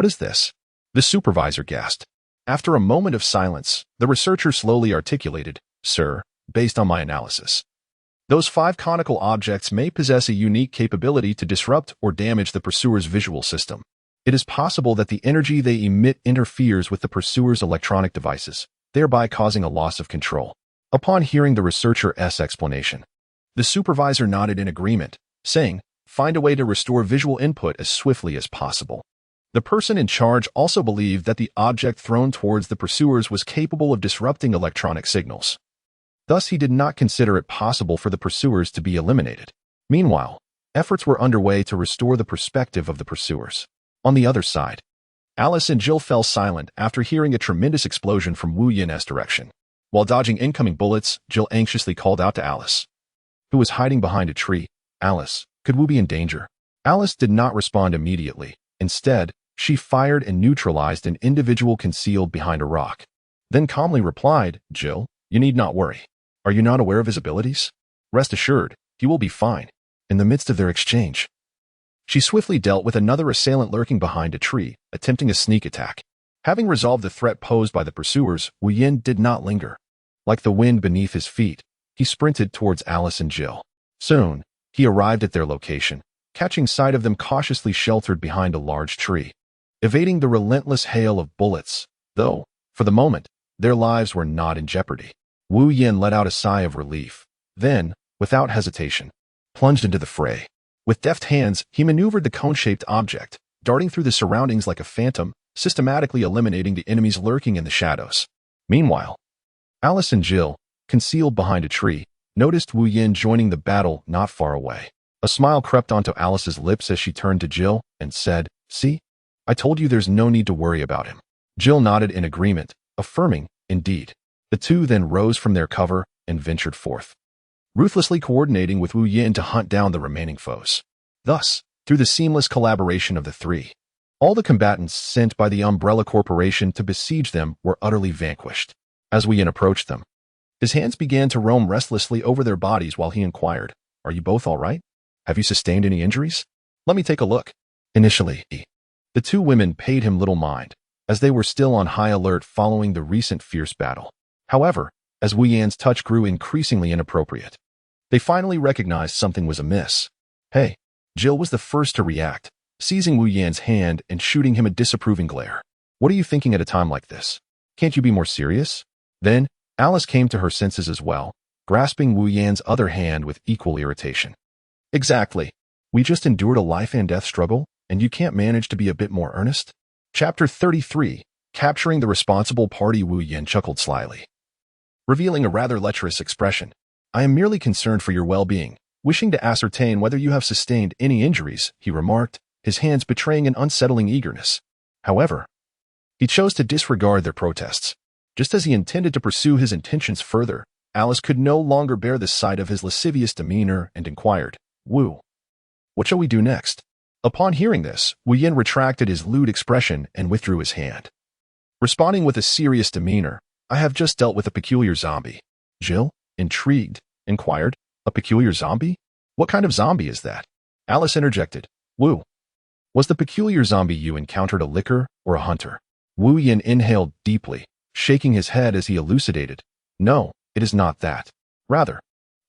is this?" the supervisor gasped. After a moment of silence, the researcher slowly articulated, "Sir, based on my analysis, those 5 conical objects may possess a unique capability to disrupt or damage the pursuer's visual system. It is possible that the energy they emit interferes with the pursuer's electronic devices, thereby causing a loss of control." Upon hearing the researcher's explanation, the supervisor nodded in agreement, saying, "Find a way to restore visual input as swiftly as possible." The person in charge also believed that the object thrown towards the pursuers was capable of disrupting electronic signals. Thus, he did not consider it possible for the pursuers to be eliminated. Meanwhile, efforts were underway to restore the perspective of the pursuers. On the other side, Alice and Jill fell silent after hearing a tremendous explosion from Wu Yin's direction. While dodging incoming bullets, Jill anxiously called out to Alice, who was hiding behind a tree. "Alice, could Wu be in danger?" Alice did not respond immediately. Instead, she fired and neutralized an individual concealed behind a rock. Then calmly replied, "Jill, you need not worry. Are you not aware of his abilities? Rest assured, he will be fine." In the midst of their exchange, she swiftly dealt with another assailant lurking behind a tree, attempting a sneak attack. Having resolved the threat posed by the pursuers, Wu Yin did not linger. Like the wind beneath his feet, he sprinted towards Alice and Jill. Soon, he arrived at their location, catching sight of them cautiously sheltered behind a large tree, evading the relentless hail of bullets, though, for the moment, their lives were not in jeopardy. Wu Yin let out a sigh of relief, then, without hesitation, plunged into the fray. With deft hands, he maneuvered the cone-shaped object, darting through the surroundings like a phantom, systematically eliminating the enemies lurking in the shadows. Meanwhile, Alice and Jill, concealed behind a tree, noticed Wu Yin joining the battle not far away. A smile crept onto Alice's lips as she turned to Jill and said, "See? I told you there's no need to worry about him." Jill nodded in agreement, affirming, "Indeed." The two then rose from their cover and ventured forth, ruthlessly coordinating with Wu Yin to hunt down the remaining foes. Thus, through the seamless collaboration of the three, all the combatants sent by the Umbrella Corporation to besiege them were utterly vanquished. As Wu Yin approached them, his hands began to roam restlessly over their bodies while he inquired, "Are you both all right? Have you sustained any injuries? Let me take a look." Initially, the two women paid him little mind, as they were still on high alert following the recent fierce battle. However, as Wu Yin's touch grew increasingly inappropriate, they finally recognized something was amiss. "Hey," Jill was the first to react, seizing Wu Yin's hand and shooting him a disapproving glare. What are you thinking at a time like this? Can't you be more serious? Then, Alice came to her senses as well, grasping Wu Yan's other hand with equal irritation. Exactly. We just endured a life and death struggle, and you can't manage to be a bit more earnest? Chapter 33, Capturing the Responsible Party. Wu Yan chuckled slyly, revealing a rather lecherous expression. I am merely concerned for your well-being, wishing to ascertain whether you have sustained any injuries, he remarked, his hands betraying an unsettling eagerness. However, he chose to disregard their protests. Just as he intended to pursue his intentions further, Alice could no longer bear the sight of his lascivious demeanor and inquired, Wu, what shall we do next? Upon hearing this, Wu Yan retracted his lewd expression and withdrew his hand. Responding with a serious demeanor, I have just dealt with a peculiar zombie. Jill, intrigued, inquired, a peculiar zombie? What kind of zombie is that? Alice interjected, Wu, was the peculiar zombie you encountered a licker or a hunter? Wu Yan inhaled deeply, shaking his head as he elucidated, no, it is not that. Rather,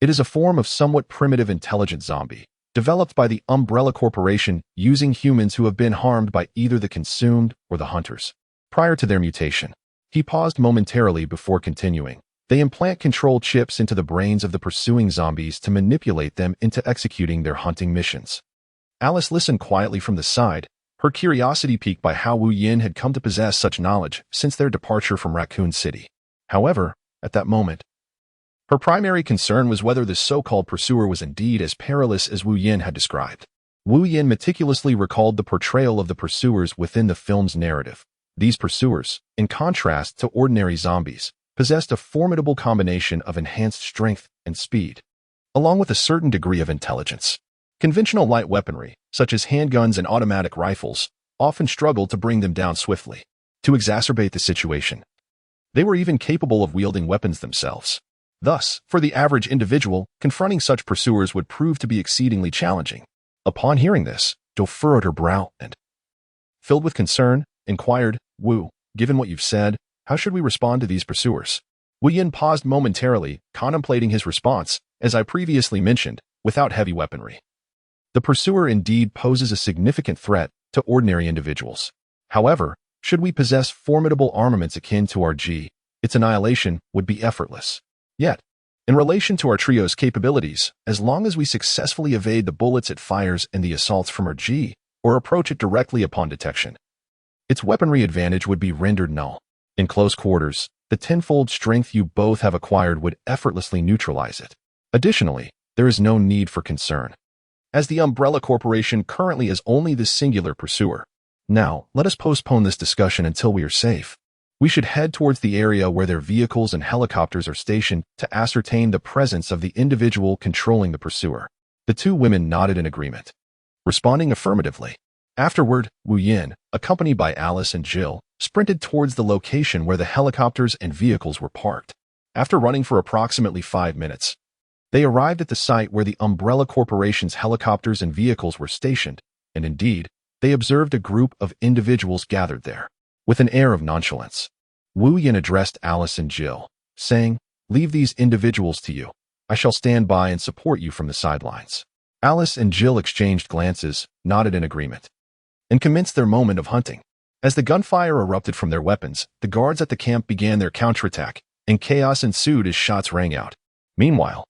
it is a form of somewhat primitive intelligent zombie, developed by the Umbrella Corporation using humans who have been harmed by either the consumed or the hunters. Prior to their mutation, he paused momentarily before continuing. They implant control chips into the brains of the pursuing zombies to manipulate them into executing their hunting missions. Alice listened quietly from the side, her curiosity piqued by how Wu Yan had come to possess such knowledge since their departure from Raccoon City. However, at that moment, her primary concern was whether the so-called pursuer was indeed as perilous as Wu Yan had described. Wu Yan meticulously recalled the portrayal of the pursuers within the film's narrative. These pursuers, in contrast to ordinary zombies, possessed a formidable combination of enhanced strength and speed, along with a certain degree of intelligence. Conventional light weaponry, such as handguns and automatic rifles, often struggled to bring them down swiftly. To exacerbate the situation, they were even capable of wielding weapons themselves. Thus, for the average individual, confronting such pursuers would prove to be exceedingly challenging. Upon hearing this, Zhou furrowed her brow and, filled with concern, inquired, Wu, given what you've said, how should we respond to these pursuers? Wu Yan paused momentarily, contemplating his response, as I previously mentioned, without heavy weaponry. The pursuer indeed poses a significant threat to ordinary individuals. However, should we possess formidable armaments akin to our G, its annihilation would be effortless. Yet, in relation to our trio's capabilities, as long as we successfully evade the bullets it fires and the assaults from our G, or approach it directly upon detection, its weaponry advantage would be rendered null. In close quarters, the tenfold strength you both have acquired would effortlessly neutralize it. Additionally, there is no need for concern, as the Umbrella Corporation currently is only the singular pursuer. Now, let us postpone this discussion until we are safe. We should head towards the area where their vehicles and helicopters are stationed to ascertain the presence of the individual controlling the pursuer. The two women nodded in agreement, responding affirmatively. Afterward, Wu Yan, accompanied by Alice and Jill, sprinted towards the location where the helicopters and vehicles were parked. After running for approximately 5 minutes, they arrived at the site where the Umbrella Corporation's helicopters and vehicles were stationed, and indeed, they observed a group of individuals gathered there. With an air of nonchalance, Wu Yan addressed Alice and Jill, saying, leave these individuals to you. I shall stand by and support you from the sidelines. Alice and Jill exchanged glances, nodded in agreement, and commenced their moment of hunting. As the gunfire erupted from their weapons, the guards at the camp began their counterattack, and chaos ensued as shots rang out. Meanwhile,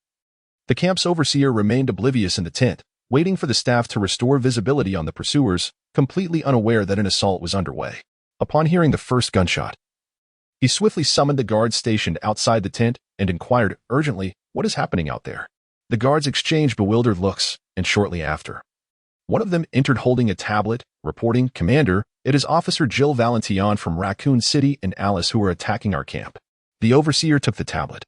the camp's overseer remained oblivious in the tent, waiting for the staff to restore visibility on the pursuers, completely unaware that an assault was underway. Upon hearing the first gunshot, he swiftly summoned the guards stationed outside the tent and inquired urgently, what is happening out there? The guards exchanged bewildered looks, and shortly after, one of them entered holding a tablet, reporting, Commander, it is Officer Jill Valentillon from Raccoon City and Alice who are attacking our camp. The overseer took the tablet,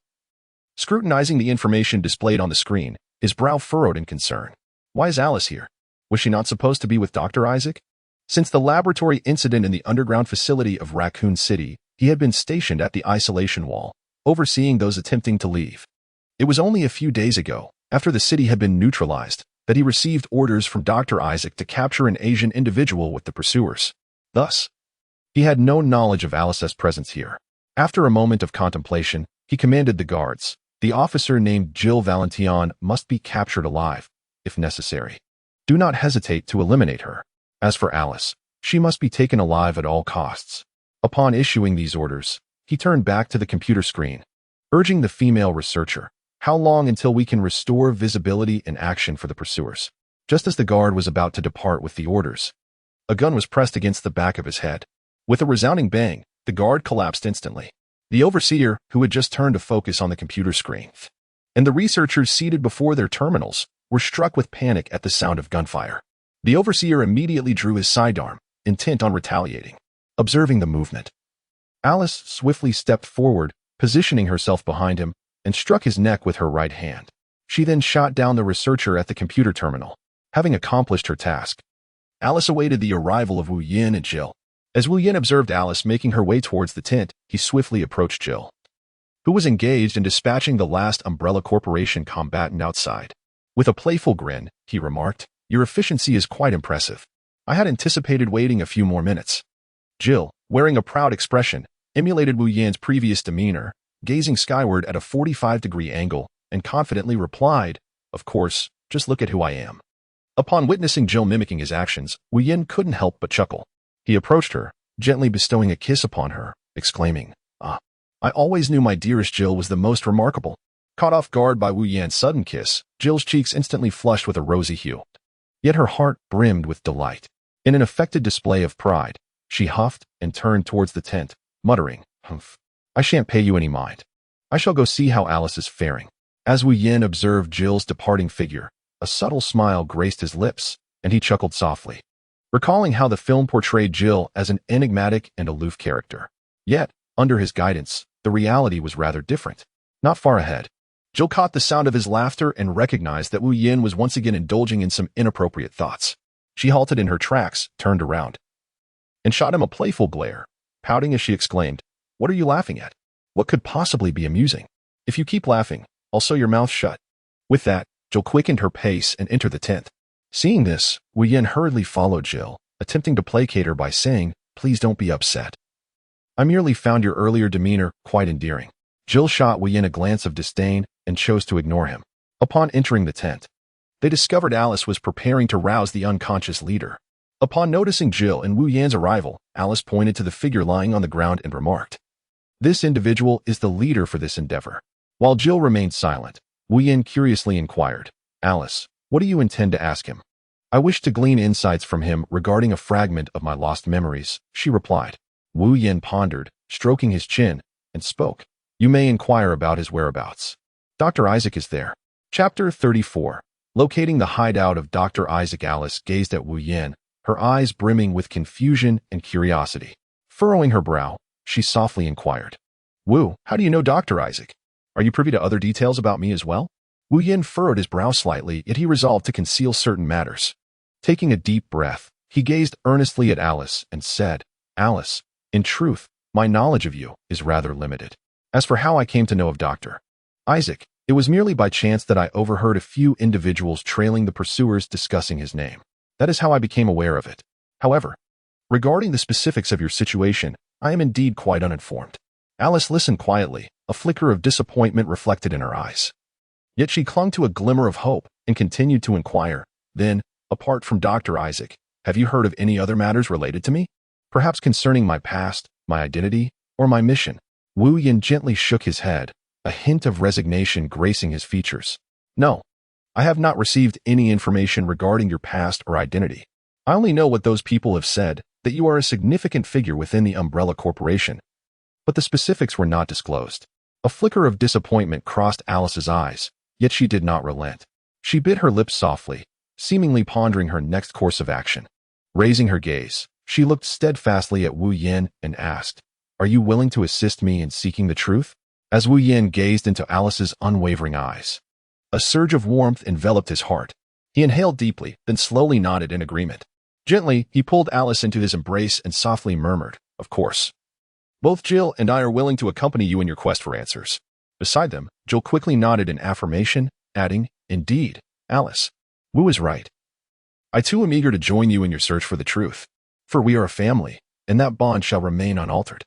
scrutinizing the information displayed on the screen, his brow furrowed in concern. Why is Alice here? Was she not supposed to be with Dr. Isaac? Since the laboratory incident in the underground facility of Raccoon City, he had been stationed at the isolation wall, overseeing those attempting to leave. It was only a few days ago, after the city had been neutralized, that he received orders from Dr. Isaac to capture an Asian individual with the pursuers. Thus, he had no knowledge of Alice's presence here. After a moment of contemplation, he commanded the guards. The officer named Jill Valentillon must be captured alive, if necessary. Do not hesitate to eliminate her. As for Alice, she must be taken alive at all costs. Upon issuing these orders, he turned back to the computer screen, urging the female researcher, "How long until we can restore visibility and action for the pursuers?" Just as the guard was about to depart with the orders, a gun was pressed against the back of his head. With a resounding bang, the guard collapsed instantly. The overseer, who had just turned to focus on the computer screen, and the researchers seated before their terminals were struck with panic at the sound of gunfire. The overseer immediately drew his sidearm, intent on retaliating. Observing the movement, Alice swiftly stepped forward, positioning herself behind him, and struck his neck with her right hand. She then shot down the researcher at the computer terminal. Having accomplished her task, Alice awaited the arrival of Wu Yin and Jill. As Wu Yin observed Alice making her way towards the tent, he swiftly approached Jill, who was engaged in dispatching the last Umbrella Corporation combatant outside. With a playful grin, he remarked, "Your efficiency is quite impressive. I had anticipated waiting a few more minutes." Jill, wearing a proud expression, emulated Wu Yin's previous demeanor, gazing skyward at a 45-degree angle, and confidently replied, "Of course, just look at who I am." Upon witnessing Jill mimicking his actions, Wu Yin couldn't help but chuckle. He approached her, gently bestowing a kiss upon her, exclaiming, "Ah, I always knew my dearest Jill was the most remarkable." Caught off guard by Wu Yan's sudden kiss, Jill's cheeks instantly flushed with a rosy hue. Yet her heart brimmed with delight. In an affected display of pride, she huffed and turned towards the tent, muttering, "Humph, I shan't pay you any mind. I shall go see how Alice is faring." As Wu Yin observed Jill's departing figure, a subtle smile graced his lips, and he chuckled softly, recalling how the film portrayed Jill as an enigmatic and aloof character. Yet, under his guidance, the reality was rather different. Not far ahead, Jill caught the sound of his laughter and recognized that Wu Yin was once again indulging in some inappropriate thoughts. She halted in her tracks, turned around, and shot him a playful glare, pouting as she exclaimed, "What are you laughing at? What could possibly be amusing? If you keep laughing, I'll sew your mouth shut." With that, Jill quickened her pace and entered the tent. Seeing this, Wu Yin hurriedly followed Jill, attempting to placate her by saying, "Please don't be upset. I merely found your earlier demeanor quite endearing." Jill shot Wu Yin a glance of disdain and chose to ignore him. Upon entering the tent, they discovered Alice was preparing to rouse the unconscious leader. Upon noticing Jill and Wu Yan's arrival, Alice pointed to the figure lying on the ground and remarked, "This individual is the leader for this endeavor." While Jill remained silent, Wu Yin curiously inquired, "Alice, what do you intend to ask him?" "I wish to glean insights from him regarding a fragment of my lost memories," she replied. Wu Yin pondered, stroking his chin, and spoke, "You may inquire about his whereabouts. Dr. Isaac is there." Chapter 34. Locating the hideout of Dr. Isaac. Alice gazed at Wu Yin, her eyes brimming with confusion and curiosity. Furrowing her brow, she softly inquired, "Wu, how do you know Dr. Isaac? Are you privy to other details about me as well?" Wu Yin furrowed his brow slightly, yet he resolved to conceal certain matters. Taking a deep breath, he gazed earnestly at Alice and said, "Alice, in truth, my knowledge of you is rather limited. As for how I came to know of Dr. Isaac, it was merely by chance that I overheard a few individuals trailing the pursuers discussing his name. That is how I became aware of it. However, regarding the specifics of your situation, I am indeed quite uninformed." Alice listened quietly, a flicker of disappointment reflected in her eyes. Yet she clung to a glimmer of hope and continued to inquire, "Then, apart from Dr. Isaac, have you heard of any other matters related to me? Perhaps concerning my past, my identity, or my mission?" Wu Yin gently shook his head, a hint of resignation gracing his features. "No, I have not received any information regarding your past or identity. I only know what those people have said, that you are a significant figure within the Umbrella Corporation. But the specifics were not disclosed." A flicker of disappointment crossed Alice's eyes, yet she did not relent. She bit her lips softly, seemingly pondering her next course of action. Raising her gaze, she looked steadfastly at Wu Yin and asked, "Are you willing to assist me in seeking the truth?" As Wu Yin gazed into Alice's unwavering eyes, a surge of warmth enveloped his heart. He inhaled deeply, then slowly nodded in agreement. Gently, he pulled Alice into his embrace and softly murmured, "Of course. Both Jill and I are willing to accompany you in your quest for answers." Beside them, Jill quickly nodded in affirmation, adding, "Indeed, Alice, Wu is right. I too am eager to join you in your search for the truth, for we are a family, and that bond shall remain unaltered."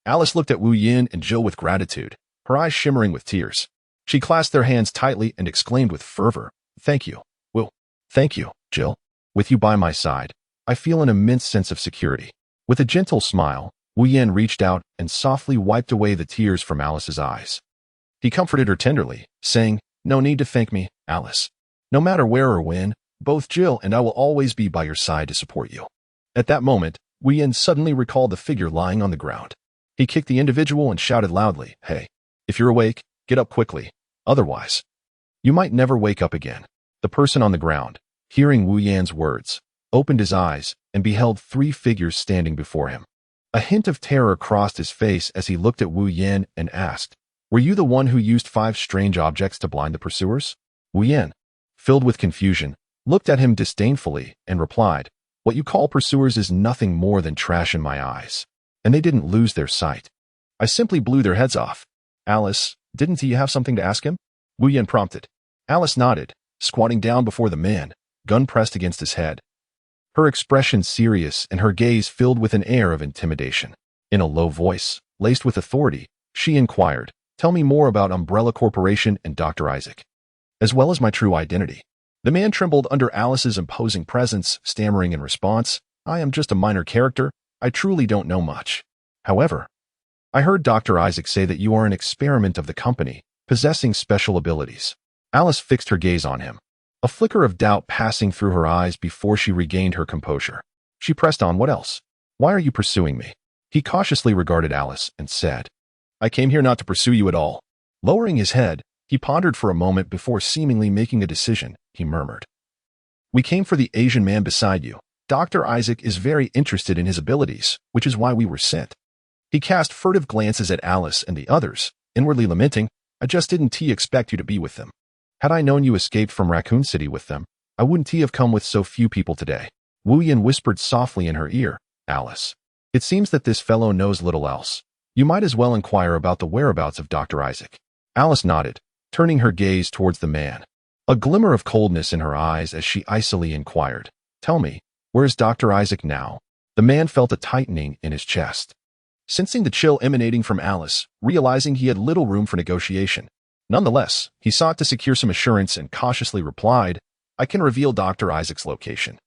Alice looked at Wu Yin and Jill with gratitude, her eyes shimmering with tears. She clasped their hands tightly and exclaimed with fervor, "Thank you, Wu. Thank you, Jill. With you by my side, I feel an immense sense of security." With a gentle smile, Wu Yan reached out and softly wiped away the tears from Alice's eyes. He comforted her tenderly, saying, "No need to thank me, Alice. No matter where or when, both Jill and I will always be by your side to support you." At that moment, Wu Yan suddenly recalled the figure lying on the ground. He kicked the individual and shouted loudly, "Hey, if you're awake, get up quickly. Otherwise, you might never wake up again." The person on the ground, hearing Wu Yan's words, opened his eyes and beheld 3 figures standing before him. A hint of terror crossed his face as he looked at Wu Yan and asked, "Were you the one who used 5 strange objects to blind the pursuers?" Wu Yan, filled with confusion, looked at him disdainfully and replied, "What you call pursuers is nothing more than trash in my eyes. And they didn't lose their sight. I simply blew their heads off." "Alice, didn't you have something to ask him?" Wu Yan prompted. Alice nodded, squatting down before the man, gun pressed against his head. Her expression serious and her gaze filled with an air of intimidation. In a low voice, laced with authority, she inquired, "Tell me more about Umbrella Corporation and Dr. Isaac, as well as my true identity." The man trembled under Alice's imposing presence, stammering in response, "I am just a minor character. I truly don't know much. However, I heard Dr. Isaac say that you are an experiment of the company, possessing special abilities." Alice fixed her gaze on him, a flicker of doubt passing through her eyes before she regained her composure. She pressed on, "What else? Why are you pursuing me?" He cautiously regarded Alice and said, "I came here not to pursue you at all." Lowering his head, he pondered for a moment before seemingly making a decision. He murmured, "We came for the Asian man beside you. Dr. Isaac is very interested in his abilities, which is why we were sent." He cast furtive glances at Alice and the others, inwardly lamenting, "I just didn't expect you to be with them. Had I known you escaped from Raccoon City with them, I wouldn't have come with so few people today." Wu Yan whispered softly in her ear, "Alice, it seems that this fellow knows little else. You might as well inquire about the whereabouts of Dr. Isaac." Alice nodded, turning her gaze towards the man, a glimmer of coldness in her eyes as she icily inquired, "Tell me, where is Dr. Isaac now?" The man felt a tightening in his chest. Sensing the chill emanating from Alice, realizing he had little room for negotiation. Nonetheless, he sought to secure some assurance and cautiously replied, "I can reveal Dr. Isaac's location.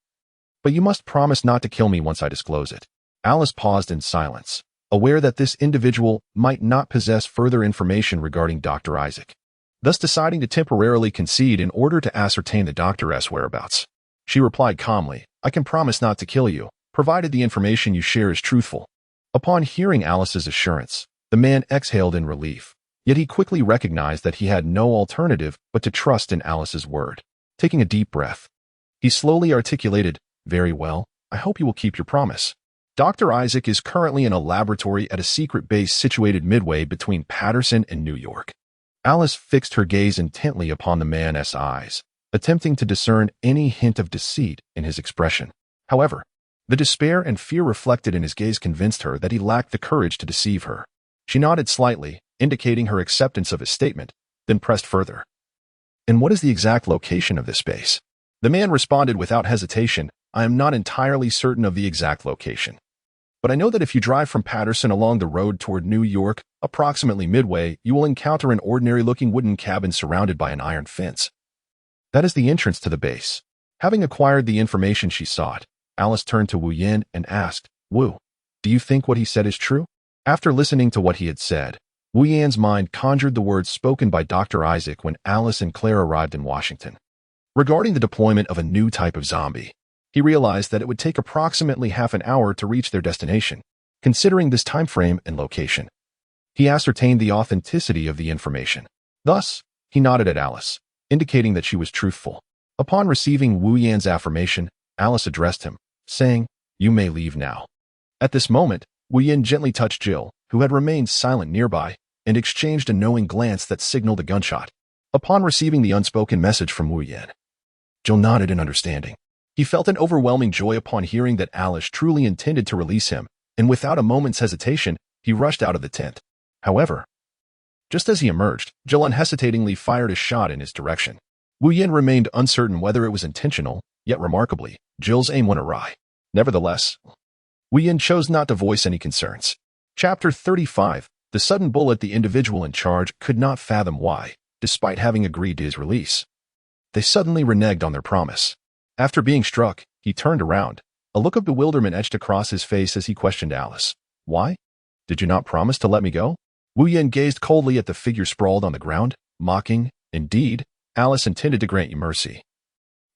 But you must promise not to kill me once I disclose it." Alice paused in silence, aware that this individual might not possess further information regarding Dr. Isaac, thus deciding to temporarily concede in order to ascertain the doctor's whereabouts. She replied calmly, "I can promise not to kill you, provided the information you share is truthful." Upon hearing Alice's assurance, the man exhaled in relief, yet he quickly recognized that he had no alternative but to trust in Alice's word. Taking a deep breath, he slowly articulated, "Very well, I hope you will keep your promise. Dr. Isaac is currently in a laboratory at a secret base situated midway between Patterson and New York." Alice fixed her gaze intently upon the man's eyes, attempting to discern any hint of deceit in his expression. However, the despair and fear reflected in his gaze convinced her that he lacked the courage to deceive her. She nodded slightly, indicating her acceptance of his statement, then pressed further, "And what is the exact location of this base?" The man responded without hesitation, "I am not entirely certain of the exact location. But I know that if you drive from Patterson along the road toward New York, approximately midway, you will encounter an ordinary-looking wooden cabin surrounded by an iron fence. That is the entrance to the base." Having acquired the information she sought, Alice turned to Wu Yan and asked, "Wu, do you think what he said is true?" After listening to what he had said, Wu Yan's mind conjured the words spoken by Dr. Isaac when Alice and Claire arrived in Washington. Regarding the deployment of a new type of zombie, he realized that it would take approximately half an hour to reach their destination. Considering this time frame and location, he ascertained the authenticity of the information. Thus, he nodded at Alice, indicating that she was truthful. Upon receiving Wu Yan's affirmation, Alice addressed him, saying, "You may leave now." At this moment, Wu Yan gently touched Jill, who had remained silent nearby, and exchanged a knowing glance that signaled a gunshot. Upon receiving the unspoken message from Wu Yan, Jill nodded in understanding. He felt an overwhelming joy upon hearing that Alice truly intended to release him, and without a moment's hesitation, he rushed out of the tent. However, just as he emerged, Jill unhesitatingly fired a shot in his direction. Wu Yan remained uncertain whether it was intentional, yet remarkably, Jill's aim went awry. Nevertheless, Wu Yan chose not to voice any concerns. Chapter 35. The sudden bullet. The individual in charge could not fathom why, despite having agreed to his release, they suddenly reneged on their promise. After being struck, he turned around. A look of bewilderment etched across his face as he questioned Alice. Why? Did you not promise to let me go? Wu Yin gazed coldly at the figure sprawled on the ground, mocking. Indeed, Alice intended to grant you mercy.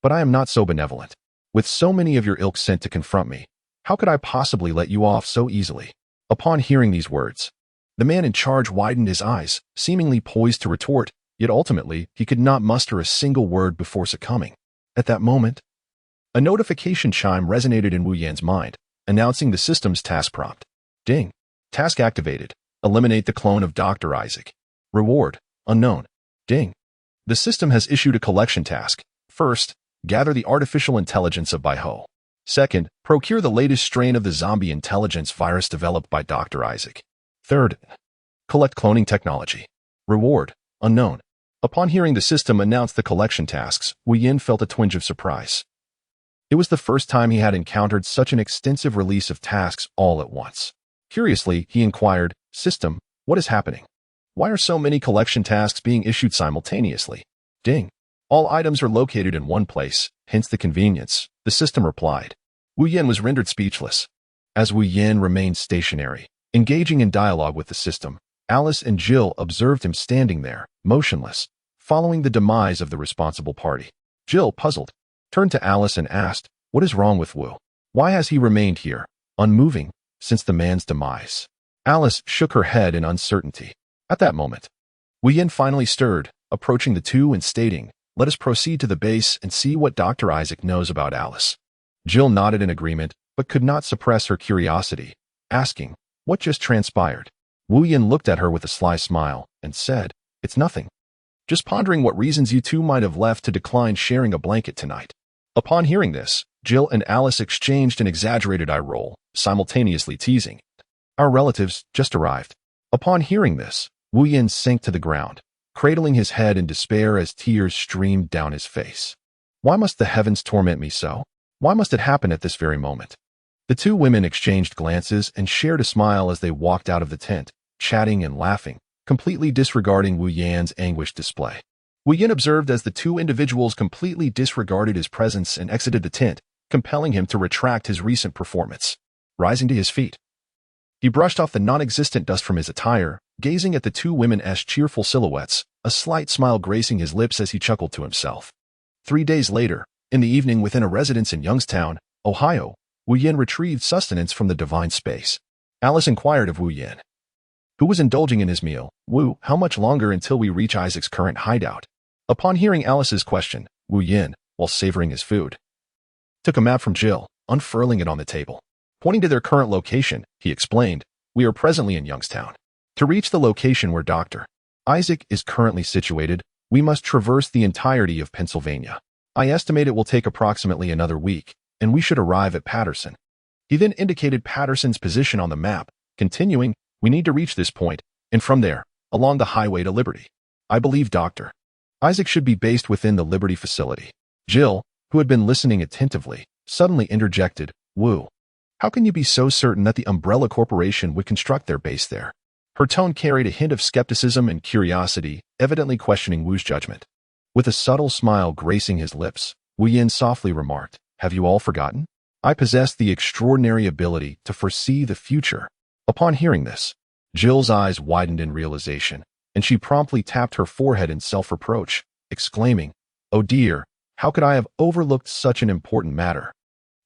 But I am not so benevolent. With so many of your ilk sent to confront me, how could I possibly let you off so easily? Upon hearing these words, the man in charge widened his eyes, seemingly poised to retort, yet ultimately he could not muster a single word before succumbing. At that moment, a notification chime resonated in Wu Yan's mind, announcing the system's task prompt. Ding. Task activated. Eliminate the clone of Dr. Isaac. Reward. Unknown. Ding. The system has issued a collection task. First, gather the artificial intelligence of Baiho. Second, procure the latest strain of the zombie intelligence virus developed by Dr. Isaac. Third, collect cloning technology. Reward. Unknown. Upon hearing the system announce the collection tasks, Wu Yin felt a twinge of surprise. It was the first time he had encountered such an extensive release of tasks all at once. Curiously, he inquired, System, what is happening? Why are so many collection tasks being issued simultaneously? Ding. All items are located in one place, hence the convenience, the system replied. Wu Yin was rendered speechless. As Wu Yin remained stationary, engaging in dialogue with the system, Alice and Jill observed him standing there, motionless, following the demise of the responsible party. Jill, puzzled, turned to Alice and asked, What is wrong with Wu? Why has he remained here, unmoving, since the man's demise? Alice shook her head in uncertainty. At that moment, Wu Yin finally stirred, approaching the two and stating, Let us proceed to the base and see what Dr. Isaac knows about Alice. Jill nodded in agreement, but could not suppress her curiosity, asking, What just transpired? Wu Yin looked at her with a sly smile and said, It's nothing. Just pondering what reasons you two might have left to decline sharing a blanket tonight. Upon hearing this, Jill and Alice exchanged an exaggerated eye roll, simultaneously teasing. Our relatives just arrived. Upon hearing this, Wu Yin sank to the ground, cradling his head in despair as tears streamed down his face. Why must the heavens torment me so? Why must it happen at this very moment? The two women exchanged glances and shared a smile as they walked out of the tent, chatting and laughing, completely disregarding Wu Yan's anguished display. Wu Yin observed as the two individuals completely disregarded his presence and exited the tent, compelling him to retract his recent performance. Rising to his feet, he brushed off the non-existent dust from his attire, gazing at the two women's cheerful silhouettes, a slight smile gracing his lips as he chuckled to himself. 3 days later, in the evening within a residence in Youngstown, Ohio, Wu Yin retrieved sustenance from the divine space. Alice inquired of Wu Yin, who was indulging in his meal, Wu, how much longer until we reach Isaac's current hideout? Upon hearing Alice's question, Wu Yin, while savoring his food, took a map from Jill, unfurling it on the table. Pointing to their current location, he explained, We are presently in Youngstown. To reach the location where Dr. Isaac is currently situated, we must traverse the entirety of Pennsylvania. I estimate it will take approximately another week, and we should arrive at Patterson. He then indicated Patterson's position on the map, continuing, We need to reach this point, and from there, along the highway to Liberty. I believe Dr. Isaac should be based within the Liberty facility. Jill, who had been listening attentively, suddenly interjected, Wu, how can you be so certain that the Umbrella Corporation would construct their base there? Her tone carried a hint of skepticism and curiosity, evidently questioning Wu's judgment. With a subtle smile gracing his lips, Wu Yin softly remarked, Have you all forgotten? I possess the extraordinary ability to foresee the future. Upon hearing this, Jill's eyes widened in realization, and she promptly tapped her forehead in self-reproach, exclaiming, Oh dear, how could I have overlooked such an important matter?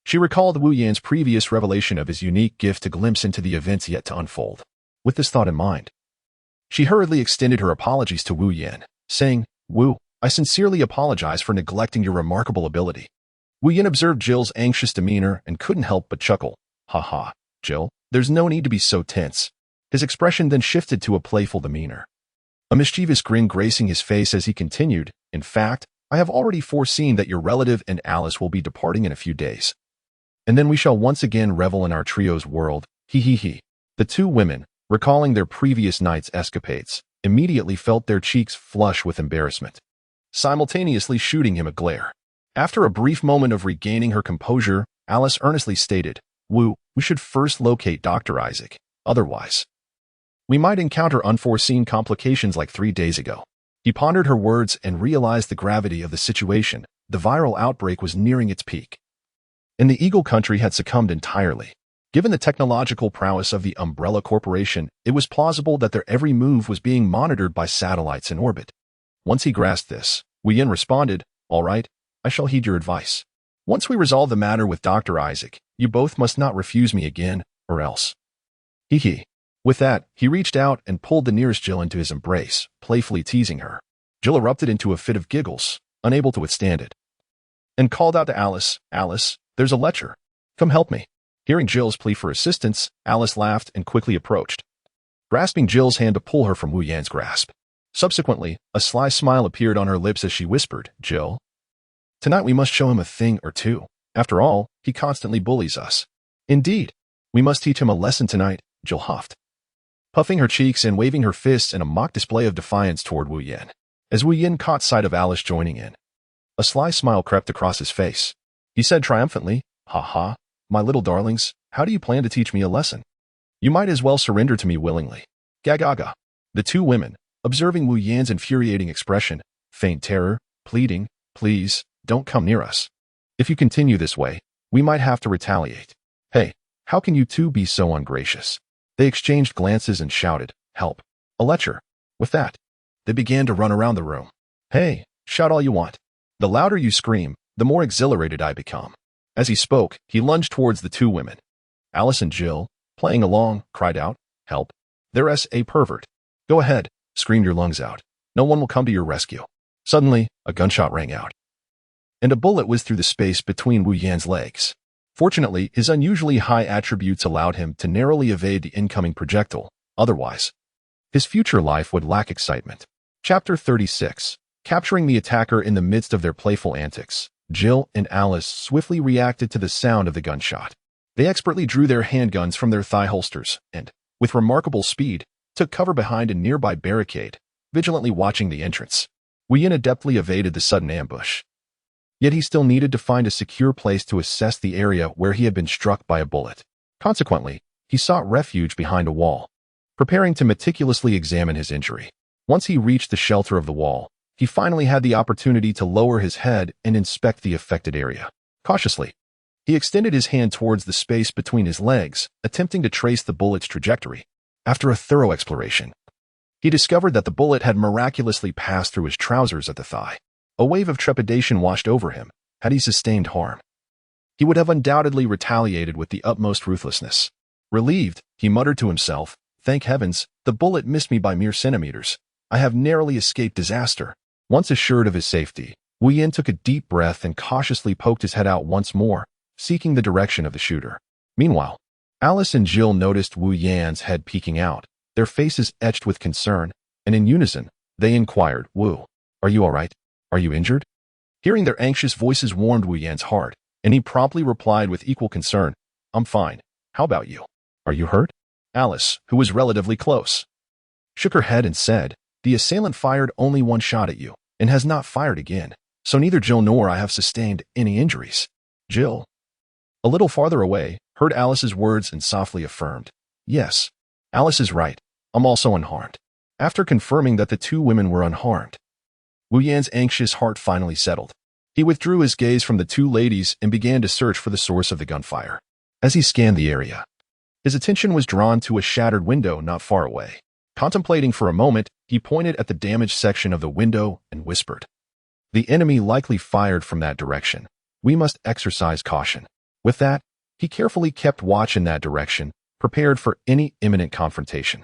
She recalled Wu Yan's previous revelation of his unique gift to glimpse into the events yet to unfold. With this thought in mind, she hurriedly extended her apologies to Wu Yan, saying, Wu, I sincerely apologize for neglecting your remarkable ability. Wu Yan observed Jill's anxious demeanor and couldn't help but chuckle. Ha ha, Jill, there's no need to be so tense. His expression then shifted to a playful demeanor, a mischievous grin gracing his face as he continued, In fact, I have already foreseen that your relative and Alice will be departing in a few days. And then we shall once again revel in our trio's world, he he he. The two women, recalling their previous night's escapades, immediately felt their cheeks flush with embarrassment, simultaneously shooting him a glare. After a brief moment of regaining her composure, Alice earnestly stated, Wu, we should first locate Dr. Isaac, otherwise we might encounter unforeseen complications like 3 days ago. He pondered her words and realized the gravity of the situation. The viral outbreak was nearing its peak, and the Eagle country had succumbed entirely. Given the technological prowess of the Umbrella Corporation, it was plausible that their every move was being monitored by satellites in orbit. Once he grasped this, Wu Yin responded, "All right, I shall heed your advice. Once we resolve the matter with Dr. Isaac, you both must not refuse me again, or else." Hee hee. With that, he reached out and pulled the nearest Jill into his embrace, playfully teasing her. Jill erupted into a fit of giggles, unable to withstand it, and called out to Alice, "Alice, there's a lecher. Come help me." Hearing Jill's plea for assistance, Alice laughed and quickly approached, grasping Jill's hand to pull her from Wu Yan's grasp. Subsequently, a sly smile appeared on her lips as she whispered, "Jill, tonight we must show him a thing or two. After all, he constantly bullies us." "Indeed, we must teach him a lesson tonight," Jill huffed, puffing her cheeks and waving her fists in a mock display of defiance toward Wu Yan. As Wu Yan caught sight of Alice joining in, a sly smile crept across his face. He said triumphantly, "Ha ha, my little darlings, how do you plan to teach me a lesson? You might as well surrender to me willingly." Gagaga. The two women, observing Wu Yan's infuriating expression, feigned terror, pleading, "Please, don't come near us. If you continue this way, we might have to retaliate. Hey, how can you two be so ungracious?" They exchanged glances and shouted, "Help! A lecher!" With that, they began to run around the room. "Hey, shout all you want. The louder you scream, the more exhilarated I become." As he spoke, he lunged towards the two women. Alice and Jill, playing along, cried out, "Help! There's a pervert. Go ahead, scream your lungs out. No one will come to your rescue." Suddenly, a gunshot rang out, and a bullet whizzed through the space between Wu Yan's legs. Fortunately, his unusually high attributes allowed him to narrowly evade the incoming projectile. Otherwise, his future life would lack excitement. Chapter 36. Capturing the attacker in the midst of their playful antics, Jill and Alice swiftly reacted to the sound of the gunshot. They expertly drew their handguns from their thigh holsters and, with remarkable speed, took cover behind a nearby barricade, vigilantly watching the entrance. Wu Yin adeptly evaded the sudden ambush. Yet he still needed to find a secure place to assess the area where he had been struck by a bullet. Consequently, he sought refuge behind a wall, preparing to meticulously examine his injury. Once he reached the shelter of the wall, he finally had the opportunity to lower his head and inspect the affected area. Cautiously, he extended his hand towards the space between his legs, attempting to trace the bullet's trajectory. After a thorough exploration, he discovered that the bullet had miraculously passed through his trousers at the thigh. A wave of trepidation washed over him. Had he sustained harm, he would have undoubtedly retaliated with the utmost ruthlessness. Relieved, he muttered to himself, "Thank heavens, the bullet missed me by mere centimeters. I have narrowly escaped disaster." Once assured of his safety, Wu Yin took a deep breath and cautiously poked his head out once more, seeking the direction of the shooter. Meanwhile, Alice and Jill noticed Wu Yan's head peeking out, their faces etched with concern, and in unison, they inquired, "Wu, are you all right? Are you injured?" Hearing their anxious voices warmed Wu Yan's heart, and he promptly replied with equal concern, "I'm fine. How about you? Are you hurt?" Alice, who was relatively close, shook her head and said, "The assailant fired only one shot at you, and has not fired again, so neither Jill nor I have sustained any injuries." Jill, a little farther away, heard Alice's words and softly affirmed, "Yes, Alice is right. I'm also unharmed." After confirming that the two women were unharmed, Wu Yan's anxious heart finally settled. He withdrew his gaze from the two ladies and began to search for the source of the gunfire. As he scanned the area, his attention was drawn to a shattered window not far away. Contemplating for a moment, he pointed at the damaged section of the window and whispered, "The enemy likely fired from that direction. We must exercise caution." With that, he carefully kept watch in that direction, prepared for any imminent confrontation.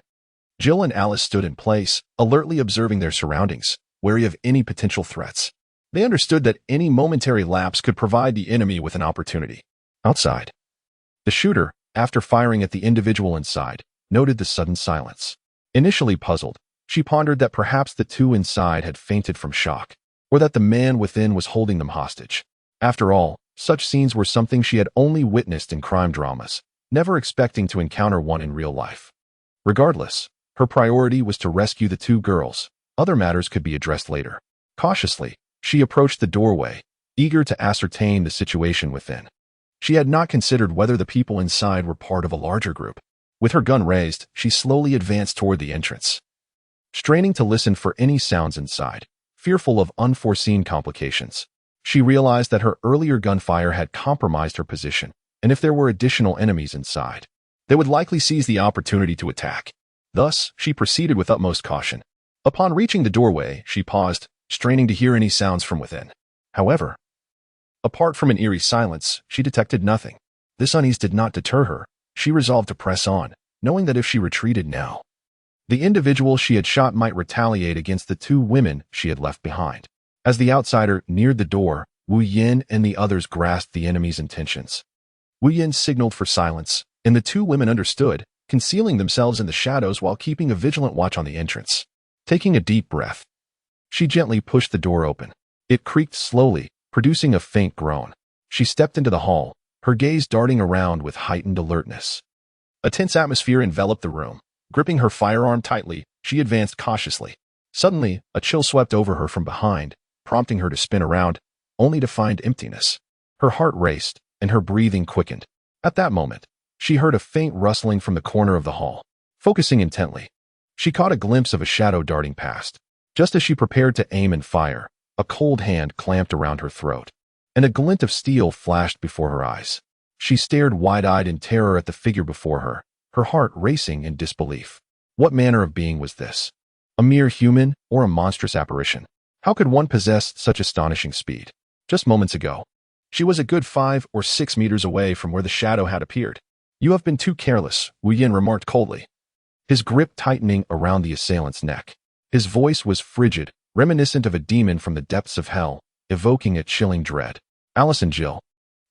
Jill and Alice stood in place, alertly observing their surroundings, wary of any potential threats. They understood that any momentary lapse could provide the enemy with an opportunity. Outside, the shooter, after firing at the individual inside, noted the sudden silence. Initially puzzled, she pondered that perhaps the two inside had fainted from shock, or that the man within was holding them hostage. After all, such scenes were something she had only witnessed in crime dramas, never expecting to encounter one in real life. Regardless, her priority was to rescue the two girls. Other matters could be addressed later. Cautiously, she approached the doorway, eager to ascertain the situation within. She had not considered whether the people inside were part of a larger group. With her gun raised, she slowly advanced toward the entrance, straining to listen for any sounds inside, fearful of unforeseen complications. She realized that her earlier gunfire had compromised her position, and if there were additional enemies inside, they would likely seize the opportunity to attack. Thus, she proceeded with utmost caution. Upon reaching the doorway, she paused, straining to hear any sounds from within. However, apart from an eerie silence, she detected nothing. This unease did not deter her. She resolved to press on, knowing that if she retreated now, the individual she had shot might retaliate against the two women she had left behind. As the outsider neared the door, Wu Yin and the others grasped the enemy's intentions. Wu Yin signaled for silence, and the two women understood, concealing themselves in the shadows while keeping a vigilant watch on the entrance. Taking a deep breath, she gently pushed the door open. It creaked slowly, producing a faint groan. She stepped into the hall, her gaze darting around with heightened alertness. A tense atmosphere enveloped the room. Gripping her firearm tightly, she advanced cautiously. Suddenly, a chill swept over her from behind, prompting her to spin around, only to find emptiness. Her heart raced, and her breathing quickened. At that moment, she heard a faint rustling from the corner of the hall. Focusing intently, she caught a glimpse of a shadow darting past. Just as she prepared to aim and fire, a cold hand clamped around her throat, and a glint of steel flashed before her eyes. She stared wide-eyed in terror at the figure before her, her heart racing in disbelief. What manner of being was this? A mere human or a monstrous apparition? How could one possess such astonishing speed? Just moments ago, she was a good 5 or 6 meters away from where the shadow had appeared. "You have been too careless," Wu Yin remarked coldly, his grip tightening around the assailant's neck. His voice was frigid, reminiscent of a demon from the depths of hell, evoking a chilling dread. Alice and Jill,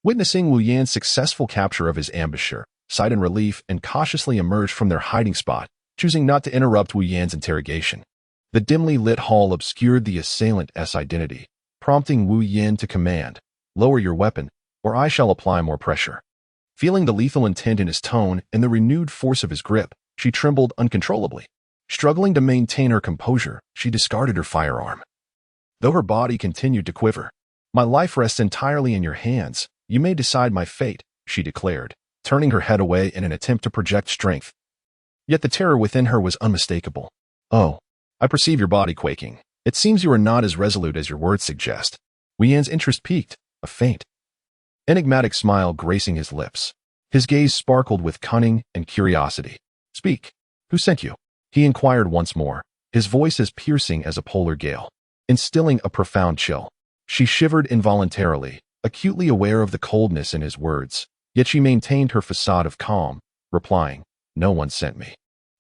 witnessing Wu Yan's successful capture of his ambusher, sighed in relief and cautiously emerged from their hiding spot, choosing not to interrupt Wu Yan's interrogation. The dimly lit hall obscured the assailant's identity, prompting Wu Yan to command, "Lower your weapon, or I shall apply more pressure." Feeling the lethal intent in his tone and the renewed force of his grip, she trembled uncontrollably. Struggling to maintain her composure, she discarded her firearm, though her body continued to quiver. "My life rests entirely in your hands. You may decide my fate," she declared, turning her head away in an attempt to project strength. Yet the terror within her was unmistakable. "Oh, I perceive your body quaking. It seems you are not as resolute as your words suggest." Wu Yan's interest peaked, a faint, enigmatic smile gracing his lips. His gaze sparkled with cunning and curiosity. "Speak. Who sent you?" he inquired once more, his voice as piercing as a polar gale, instilling a profound chill. She shivered involuntarily, acutely aware of the coldness in his words, yet she maintained her facade of calm, replying, "No one sent me."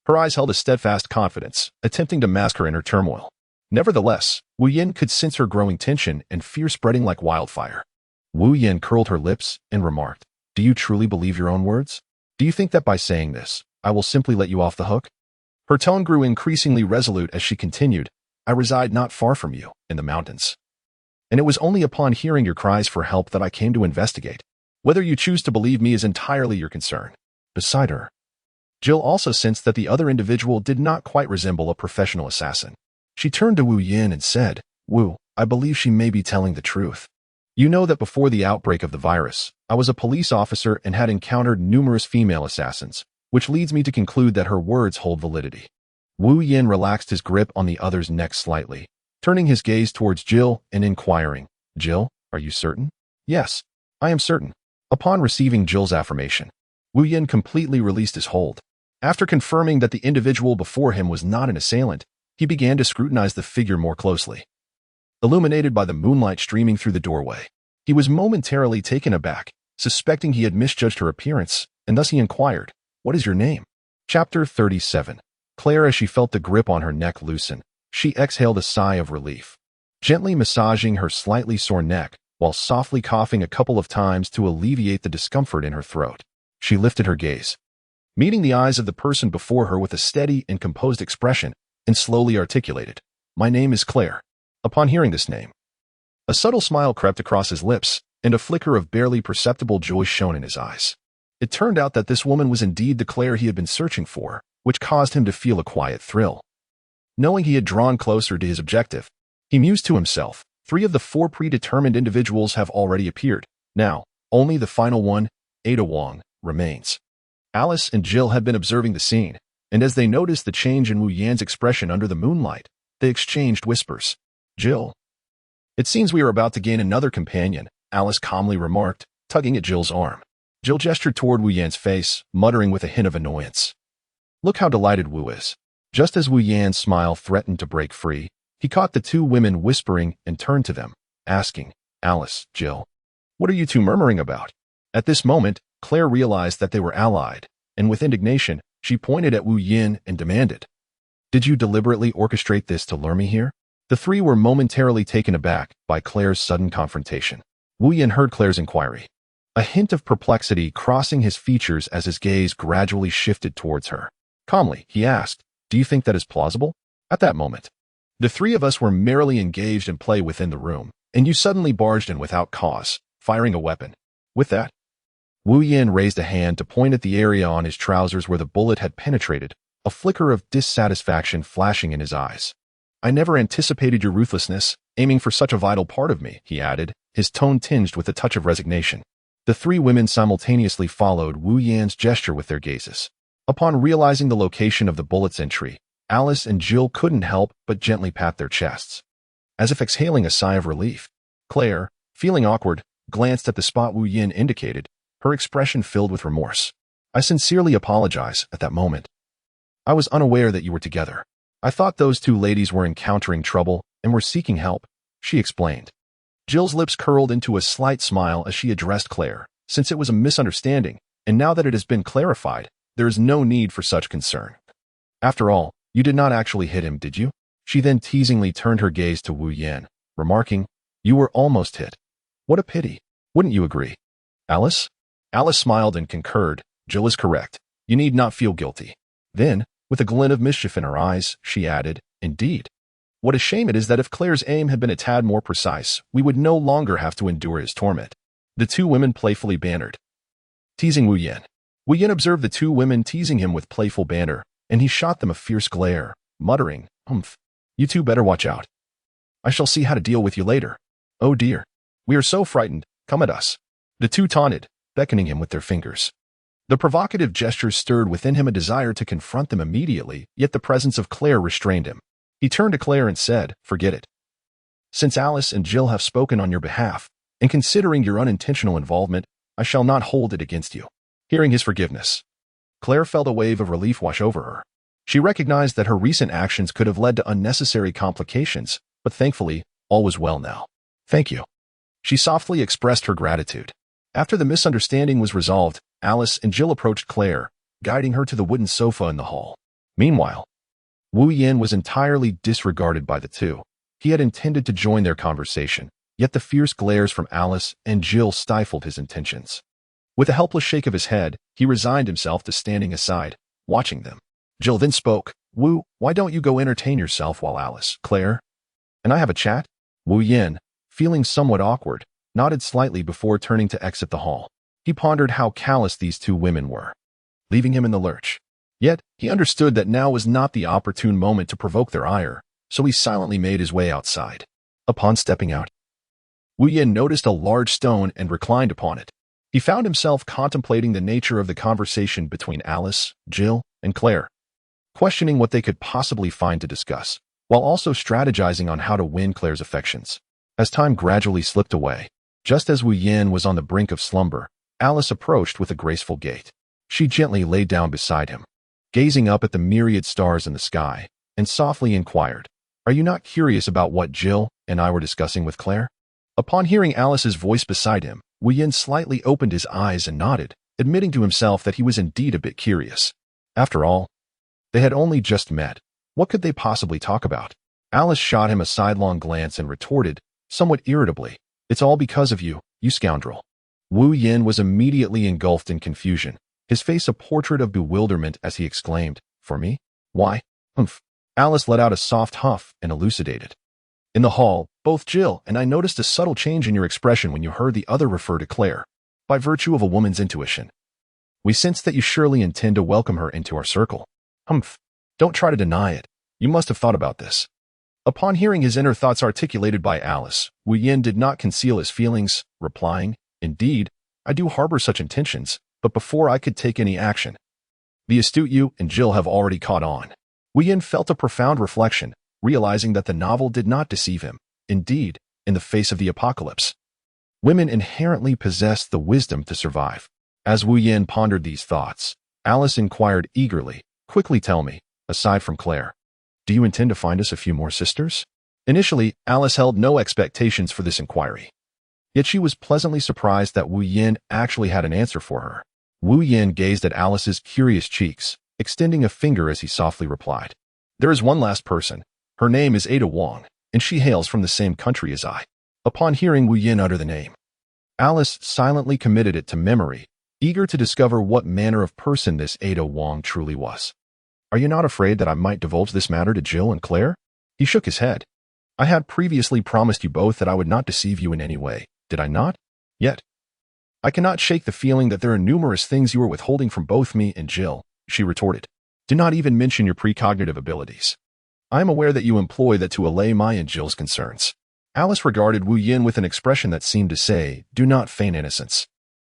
Her eyes held a steadfast confidence, attempting to mask her inner turmoil. Nevertheless, Wu Yin could sense her growing tension and fear spreading like wildfire. Wu Yin curled her lips and remarked, "Do you truly believe your own words? Do you think that by saying this, I will simply let you off the hook?" Her tone grew increasingly resolute as she continued, "I reside not far from you, in the mountains. And it was only upon hearing your cries for help that I came to investigate. Whether you choose to believe me is entirely your concern." Beside her, Jill also sensed that the other individual did not quite resemble a professional assassin. She turned to Wu Yin and said, "Wu, I believe she may be telling the truth. You know that before the outbreak of the virus, I was a police officer and had encountered numerous female assassins, which leads me to conclude that her words hold validity." Wu Yin relaxed his grip on the other's neck slightly, turning his gaze towards Jill and inquiring, "Jill, are you certain?" "Yes, I am certain." Upon receiving Jill's affirmation, Wu Yin completely released his hold. After confirming that the individual before him was not an assailant, he began to scrutinize the figure more closely. Illuminated by the moonlight streaming through the doorway, he was momentarily taken aback, suspecting he had misjudged her appearance, and thus he inquired, "What is your name?" Chapter 37. Claire, as she felt the grip on her neck loosen, she exhaled a sigh of relief, gently massaging her slightly sore neck, while softly coughing a couple of times to alleviate the discomfort in her throat. She lifted her gaze, meeting the eyes of the person before her with a steady and composed expression, and slowly articulated, "My name is Claire." Upon hearing this name, a subtle smile crept across his lips, and a flicker of barely perceptible joy shone in his eyes. It turned out that this woman was indeed the Claire he had been searching for, which caused him to feel a quiet thrill. Knowing he had drawn closer to his objective, he mused to himself, 3 of the 4 predetermined individuals have already appeared. Now, only the final one, Ada Wong, remains. Alice and Jill had been observing the scene, and as they noticed the change in Wu Yan's expression under the moonlight, they exchanged whispers. "Jill, it seems we are about to gain another companion," Alice calmly remarked, tugging at Jill's arm. Jill gestured toward Wu Yan's face, muttering with a hint of annoyance. Look how delighted Wu is. Just as Wu Yan's smile threatened to break free, he caught the two women whispering and turned to them, asking, Alice, Jill, what are you two murmuring about? At this moment, Claire realized that they were allied, and with indignation, she pointed at Wu Yan and demanded, Did you deliberately orchestrate this to lure me here? The three were momentarily taken aback by Claire's sudden confrontation. Wu Yan heard Claire's inquiry, a hint of perplexity crossing his features as his gaze gradually shifted towards her. Calmly, he asked, Do you think that is plausible? At that moment, the three of us were merrily engaged in play within the room, and you suddenly barged in without cause, firing a weapon. With that, Wu Yan raised a hand to point at the area on his trousers where the bullet had penetrated, a flicker of dissatisfaction flashing in his eyes. I never anticipated your ruthlessness, aiming for such a vital part of me, he added, his tone tinged with a touch of resignation. The three women simultaneously followed Wu Yan's gesture with their gazes. Upon realizing the location of the bullet's entry, Alice and Jill couldn't help but gently pat their chests, as if exhaling a sigh of relief. Claire, feeling awkward, glanced at the spot Wu Yan indicated, her expression filled with remorse. I sincerely apologize at that moment. I was unaware that you were together. I thought those two ladies were encountering trouble and were seeking help, she explained. Jill's lips curled into a slight smile as she addressed Claire, since it was a misunderstanding, and now that it has been clarified, there is no need for such concern. After all, you did not actually hit him, did you? She then teasingly turned her gaze to Wu Yan, remarking, You were almost hit. What a pity. Wouldn't you agree? Alice? Alice smiled and concurred. Jill is correct. You need not feel guilty. Then, with a glint of mischief in her eyes, she added, Indeed. What a shame it is that if Claire's aim had been a tad more precise, we would no longer have to endure his torment. The two women playfully bantered, teasing Wu Yan. Wu Yan observed the two women teasing him with playful banter, and he shot them a fierce glare, muttering, Humph. You two better watch out. I shall see how to deal with you later. Oh dear. We are so frightened. Come at us. The two taunted, beckoning him with their fingers. The provocative gestures stirred within him a desire to confront them immediately, yet the presence of Claire restrained him. He turned to Claire and said, Forget it. Since Alice and Jill have spoken on your behalf, and considering your unintentional involvement, I shall not hold it against you. Hearing his forgiveness, Claire felt a wave of relief wash over her. She recognized that her recent actions could have led to unnecessary complications, but thankfully, all was well now. Thank you. She softly expressed her gratitude. After the misunderstanding was resolved, Alice and Jill approached Claire, guiding her to the wooden sofa in the hall. Meanwhile, Wu Yan was entirely disregarded by the two. He had intended to join their conversation, yet the fierce glares from Alice and Jill stifled his intentions. With a helpless shake of his head, he resigned himself to standing aside, watching them. Jill then spoke, Wu, why don't you go entertain yourself while Alice, Claire, and I have a chat? Wu Yan, feeling somewhat awkward, nodded slightly before turning to exit the hall. He pondered how callous these two women were, leaving him in the lurch. Yet, he understood that now was not the opportune moment to provoke their ire, so he silently made his way outside. Upon stepping out, Wu Yan noticed a large stone and reclined upon it. He found himself contemplating the nature of the conversation between Alice, Jill, and Claire, questioning what they could possibly find to discuss, while also strategizing on how to win Claire's affections. As time gradually slipped away, just as Wu Yan was on the brink of slumber, Alice approached with a graceful gait. She gently lay down beside him, gazing up at the myriad stars in the sky, and softly inquired, Are you not curious about what Jill and I were discussing with Claire? Upon hearing Alice's voice beside him, Wu Yan slightly opened his eyes and nodded, admitting to himself that he was indeed a bit curious. After all, they had only just met. What could they possibly talk about? Alice shot him a sidelong glance and retorted, somewhat irritably, It's all because of you, you scoundrel. Wu Yan was immediately engulfed in confusion, his face a portrait of bewilderment as he exclaimed, For me? Why? Humph. Alice let out a soft huff and elucidated. In the hall, both Jill and I noticed a subtle change in your expression when you heard the other refer to Claire, by virtue of a woman's intuition. We sense that you surely intend to welcome her into our circle. Humph. Don't try to deny it. You must have thought about this. Upon hearing his inner thoughts articulated by Alice, Wu Yan did not conceal his feelings, replying, Indeed, I do harbor such intentions, but before I could take any action, the astute you and Jill have already caught on. Wu Yan felt a profound reflection, realizing that the novel did not deceive him. Indeed, in the face of the apocalypse, women inherently possessed the wisdom to survive. As Wu Yin pondered these thoughts, Alice inquired eagerly, "Quickly tell me, aside from Claire, do you intend to find us a few more sisters?" Initially, Alice held no expectations for this inquiry. Yet she was pleasantly surprised that Wu Yin actually had an answer for her. Wu Yin gazed at Alice's curious cheeks, extending a finger as he softly replied, "There is one last person. Her name is Ada Wong, and she hails from the same country as I." Upon hearing Wu Yin utter the name, Alice silently committed it to memory, eager to discover what manner of person this Ada Wong truly was. "Are you not afraid that I might divulge this matter to Jill and Claire?" He shook his head. "I had previously promised you both that I would not deceive you in any way, did I not? Yet, I cannot shake the feeling that there are numerous things you are withholding from both me and Jill," she retorted. "Do not even mention your precognitive abilities. I am aware that you employ that to allay my and Jill's concerns." Alice regarded Wu Yin with an expression that seemed to say, "Do not feign innocence."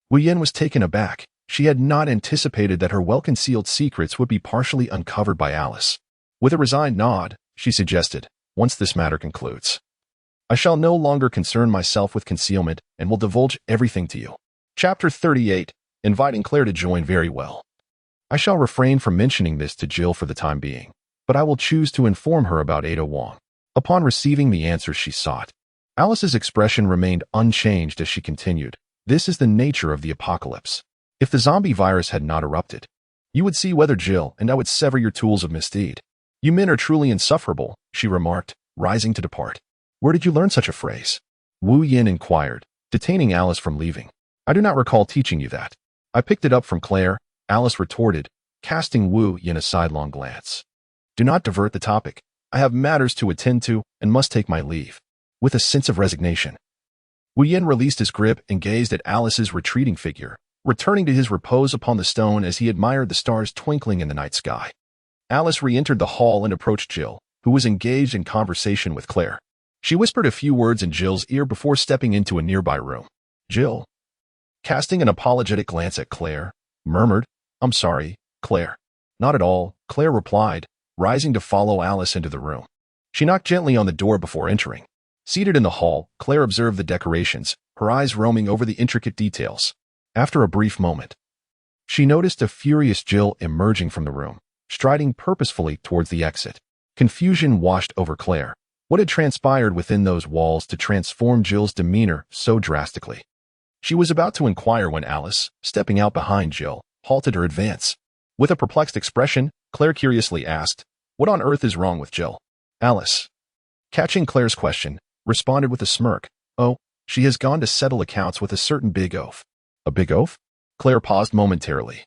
Wu Yin was taken aback. She had not anticipated that her well-concealed secrets would be partially uncovered by Alice. With a resigned nod, she suggested, "Once this matter concludes, I shall no longer concern myself with concealment and will divulge everything to you." Chapter 38, Inviting Claire to join. Very well. I shall refrain from mentioning this to Jill for the time being, but I will choose to inform her about Ada Wong. Upon receiving the answers she sought, Alice's expression remained unchanged as she continued, "This is the nature of the apocalypse. If the zombie virus had not erupted, you would see whether Jill and I would sever your tools of misdeed. You men are truly insufferable," she remarked, rising to depart. "Where did you learn such a phrase?" Wu Yin inquired, detaining Alice from leaving. "I do not recall teaching you that. I picked it up from Claire," Alice retorted, casting Wu Yin a sidelong glance. "Do not divert the topic. I have matters to attend to and must take my leave." With a sense of resignation, Wu Yin released his grip and gazed at Alice's retreating figure, returning to his repose upon the stone as he admired the stars twinkling in the night sky. Alice re-entered the hall and approached Jill, who was engaged in conversation with Claire. She whispered a few words in Jill's ear before stepping into a nearby room. Jill, casting an apologetic glance at Claire, murmured, "I'm sorry, Claire." "Not at all," Claire replied, rising to follow Alice into the room. She knocked gently on the door before entering. Seated in the hall, Claire observed the decorations, her eyes roaming over the intricate details. After a brief moment, she noticed a furious Jill emerging from the room, striding purposefully towards the exit. Confusion washed over Claire. What had transpired within those walls to transform Jill's demeanor so drastically? She was about to inquire when Alice, stepping out behind Jill, halted her advance. With a perplexed expression, Claire curiously asked, "What on earth is wrong with Jill?" Alice, catching Claire's question, responded with a smirk, "Oh, she has gone to settle accounts with a certain big oaf." "A big oaf?" Claire paused momentarily,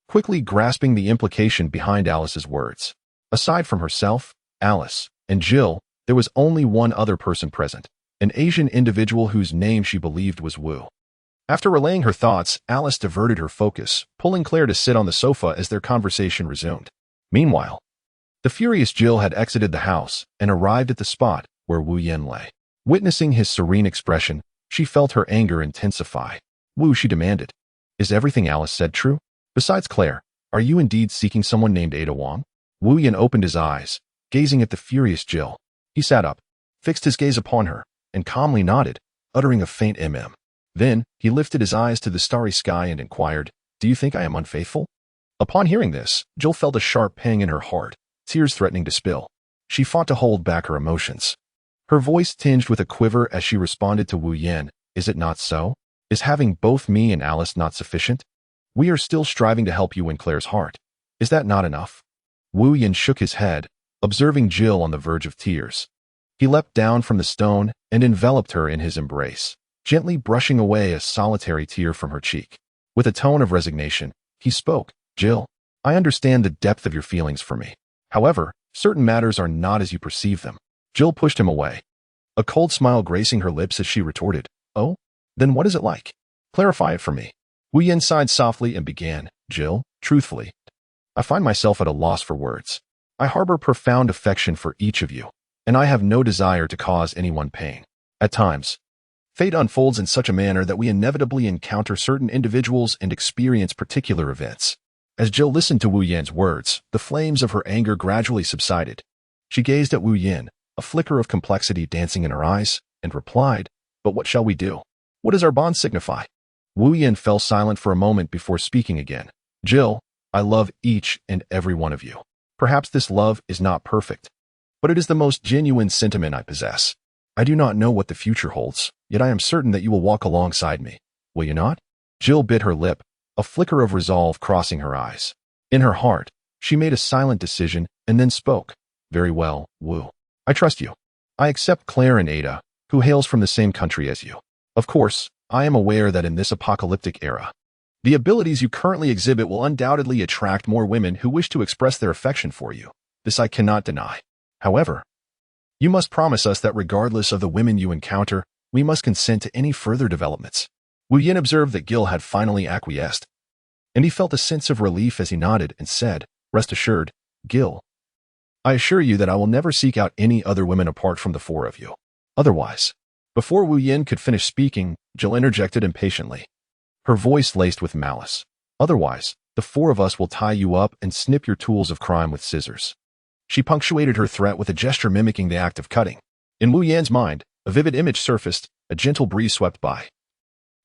quickly grasping the implication behind Alice's words. Aside from herself, Alice, and Jill, there was only one other person present, an Asian individual whose name she believed was Wu. After relaying her thoughts, Alice diverted her focus, pulling Claire to sit on the sofa as their conversation resumed. Meanwhile, the furious Jill had exited the house and arrived at the spot where Wu Yin lay. Witnessing his serene expression, she felt her anger intensify. "Wu," she demanded, "is everything Alice said true? Besides Claire, are you indeed seeking someone named Ada Wong?" Wu Yin opened his eyes, gazing at the furious Jill. He sat up, fixed his gaze upon her, and calmly nodded, uttering a faint Then, he lifted his eyes to the starry sky and inquired, "Do you think I am unfaithful?" Upon hearing this, Jill felt a sharp pang in her heart, tears threatening to spill. She fought to hold back her emotions. Her voice tinged with a quiver as she responded to Wu Yin, "Is it not so? Is having both me and Alice not sufficient? We are still striving to help you win Claire's heart. Is that not enough?" Wu Yin shook his head, observing Jill on the verge of tears. He leapt down from the stone and enveloped her in his embrace, gently brushing away a solitary tear from her cheek. With a tone of resignation, he spoke, "Jill, I understand the depth of your feelings for me. However, certain matters are not as you perceive them." Jill pushed him away, a cold smile gracing her lips as she retorted, "Oh? Then what is it like? Clarify it for me." Wu Yin sighed softly and began, "Jill, truthfully, I find myself at a loss for words. I harbor profound affection for each of you, and I have no desire to cause anyone pain. At times, fate unfolds in such a manner that we inevitably encounter certain individuals and experience particular events." As Jill listened to Wu Yin's words, the flames of her anger gradually subsided. She gazed at Wu Yin, a flicker of complexity dancing in her eyes, and replied, "But what shall we do? What does our bond signify? Wu Yin fell silent for a moment before speaking again. Jill, I love each and every one of you. Perhaps this love is not perfect, but it is the most genuine sentiment I possess. I do not know what the future holds, yet I am certain that you will walk alongside me. Will you not? Jill bit her lip, a flicker of resolve crossing her eyes. In her heart, she made a silent decision and then spoke. Very well, Wu. I trust you. I accept Claire and Ada, who hails from the same country as you. Of course, I am aware that in this apocalyptic era, the abilities you currently exhibit will undoubtedly attract more women who wish to express their affection for you. This I cannot deny. However, you must promise us that regardless of the women you encounter, we must consent to any further developments. Wu Yin observed that Gil had finally acquiesced, and he felt a sense of relief as he nodded and said, Rest assured, Gil, I assure you that I will never seek out any other women apart from the four of you. Otherwise, before Wu Yin could finish speaking, Jill interjected impatiently, her voice laced with malice. Otherwise, the four of us will tie you up and snip your tools of crime with scissors. She punctuated her threat with a gesture mimicking the act of cutting. In Wu Yan's mind, a vivid image surfaced, a gentle breeze swept by,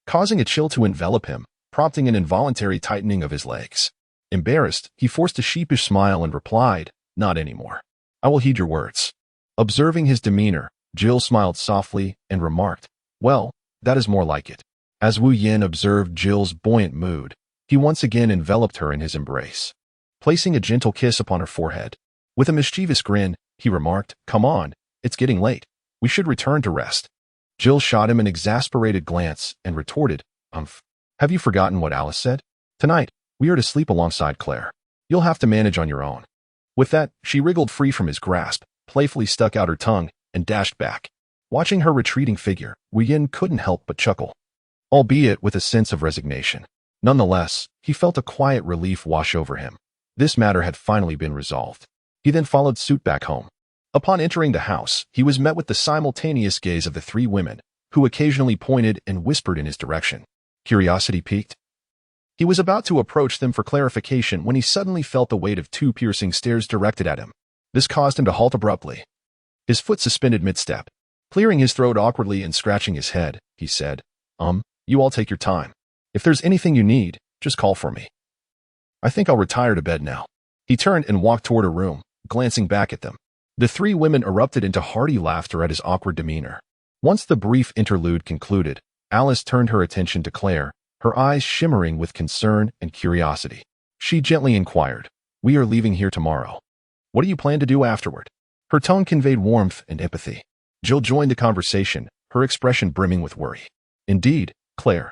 causing a chill to envelop him, prompting an involuntary tightening of his legs. Embarrassed, he forced a sheepish smile and replied, Not anymore. I will heed your words. Observing his demeanor, Jill smiled softly and remarked, Well, that is more like it. As Wu Yin observed Jill's buoyant mood, he once again enveloped her in his embrace, placing a gentle kiss upon her forehead. With a mischievous grin, he remarked, Come on, it's getting late. We should return to rest. Jill shot him an exasperated glance and retorted, Have you forgotten what Alice said? Tonight, we are to sleep alongside Claire. You'll have to manage on your own. With that, she wriggled free from his grasp, playfully stuck out her tongue, and dashed back. Watching her retreating figure, Wu Yin couldn't help but chuckle, albeit with a sense of resignation. Nonetheless, he felt a quiet relief wash over him. This matter had finally been resolved. He then followed suit back home. Upon entering the house, he was met with the simultaneous gaze of the three women, who occasionally pointed and whispered in his direction. Curiosity piqued. He was about to approach them for clarification when he suddenly felt the weight of two piercing stares directed at him. This caused him to halt abruptly, his foot suspended mid-step. Clearing his throat awkwardly and scratching his head, he said, You all take your time. If there's anything you need, just call for me. I think I'll retire to bed now. He turned and walked toward a room, glancing back at them. The three women erupted into hearty laughter at his awkward demeanor. Once the brief interlude concluded, Alice turned her attention to Claire, her eyes shimmering with concern and curiosity. She gently inquired, We are leaving here tomorrow. What do you plan to do afterward? Her tone conveyed warmth and empathy. Jill joined the conversation, her expression brimming with worry. Indeed, Claire.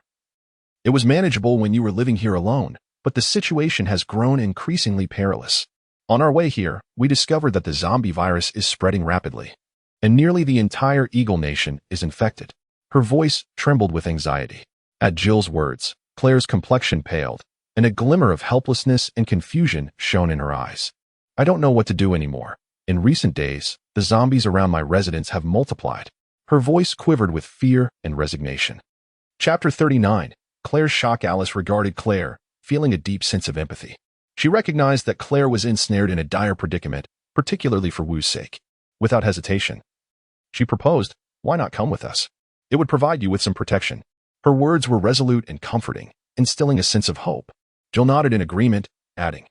It was manageable when you were living here alone, but the situation has grown increasingly perilous. On our way here, we discovered that the zombie virus is spreading rapidly, and nearly the entire Eagle Nation is infected. Her voice trembled with anxiety. At Jill's words, Claire's complexion paled, and a glimmer of helplessness and confusion shone in her eyes. I don't know what to do anymore. In recent days, the zombies around my residence have multiplied. Her voice quivered with fear and resignation. Chapter 39. Claire's shock. Alice regarded Claire, feeling a deep sense of empathy. She recognized that Claire was ensnared in a dire predicament, particularly for Wu's sake. Without hesitation, she proposed, Why not come with us? It would provide you with some protection. Her words were resolute and comforting, instilling a sense of hope. Jill nodded in agreement, adding,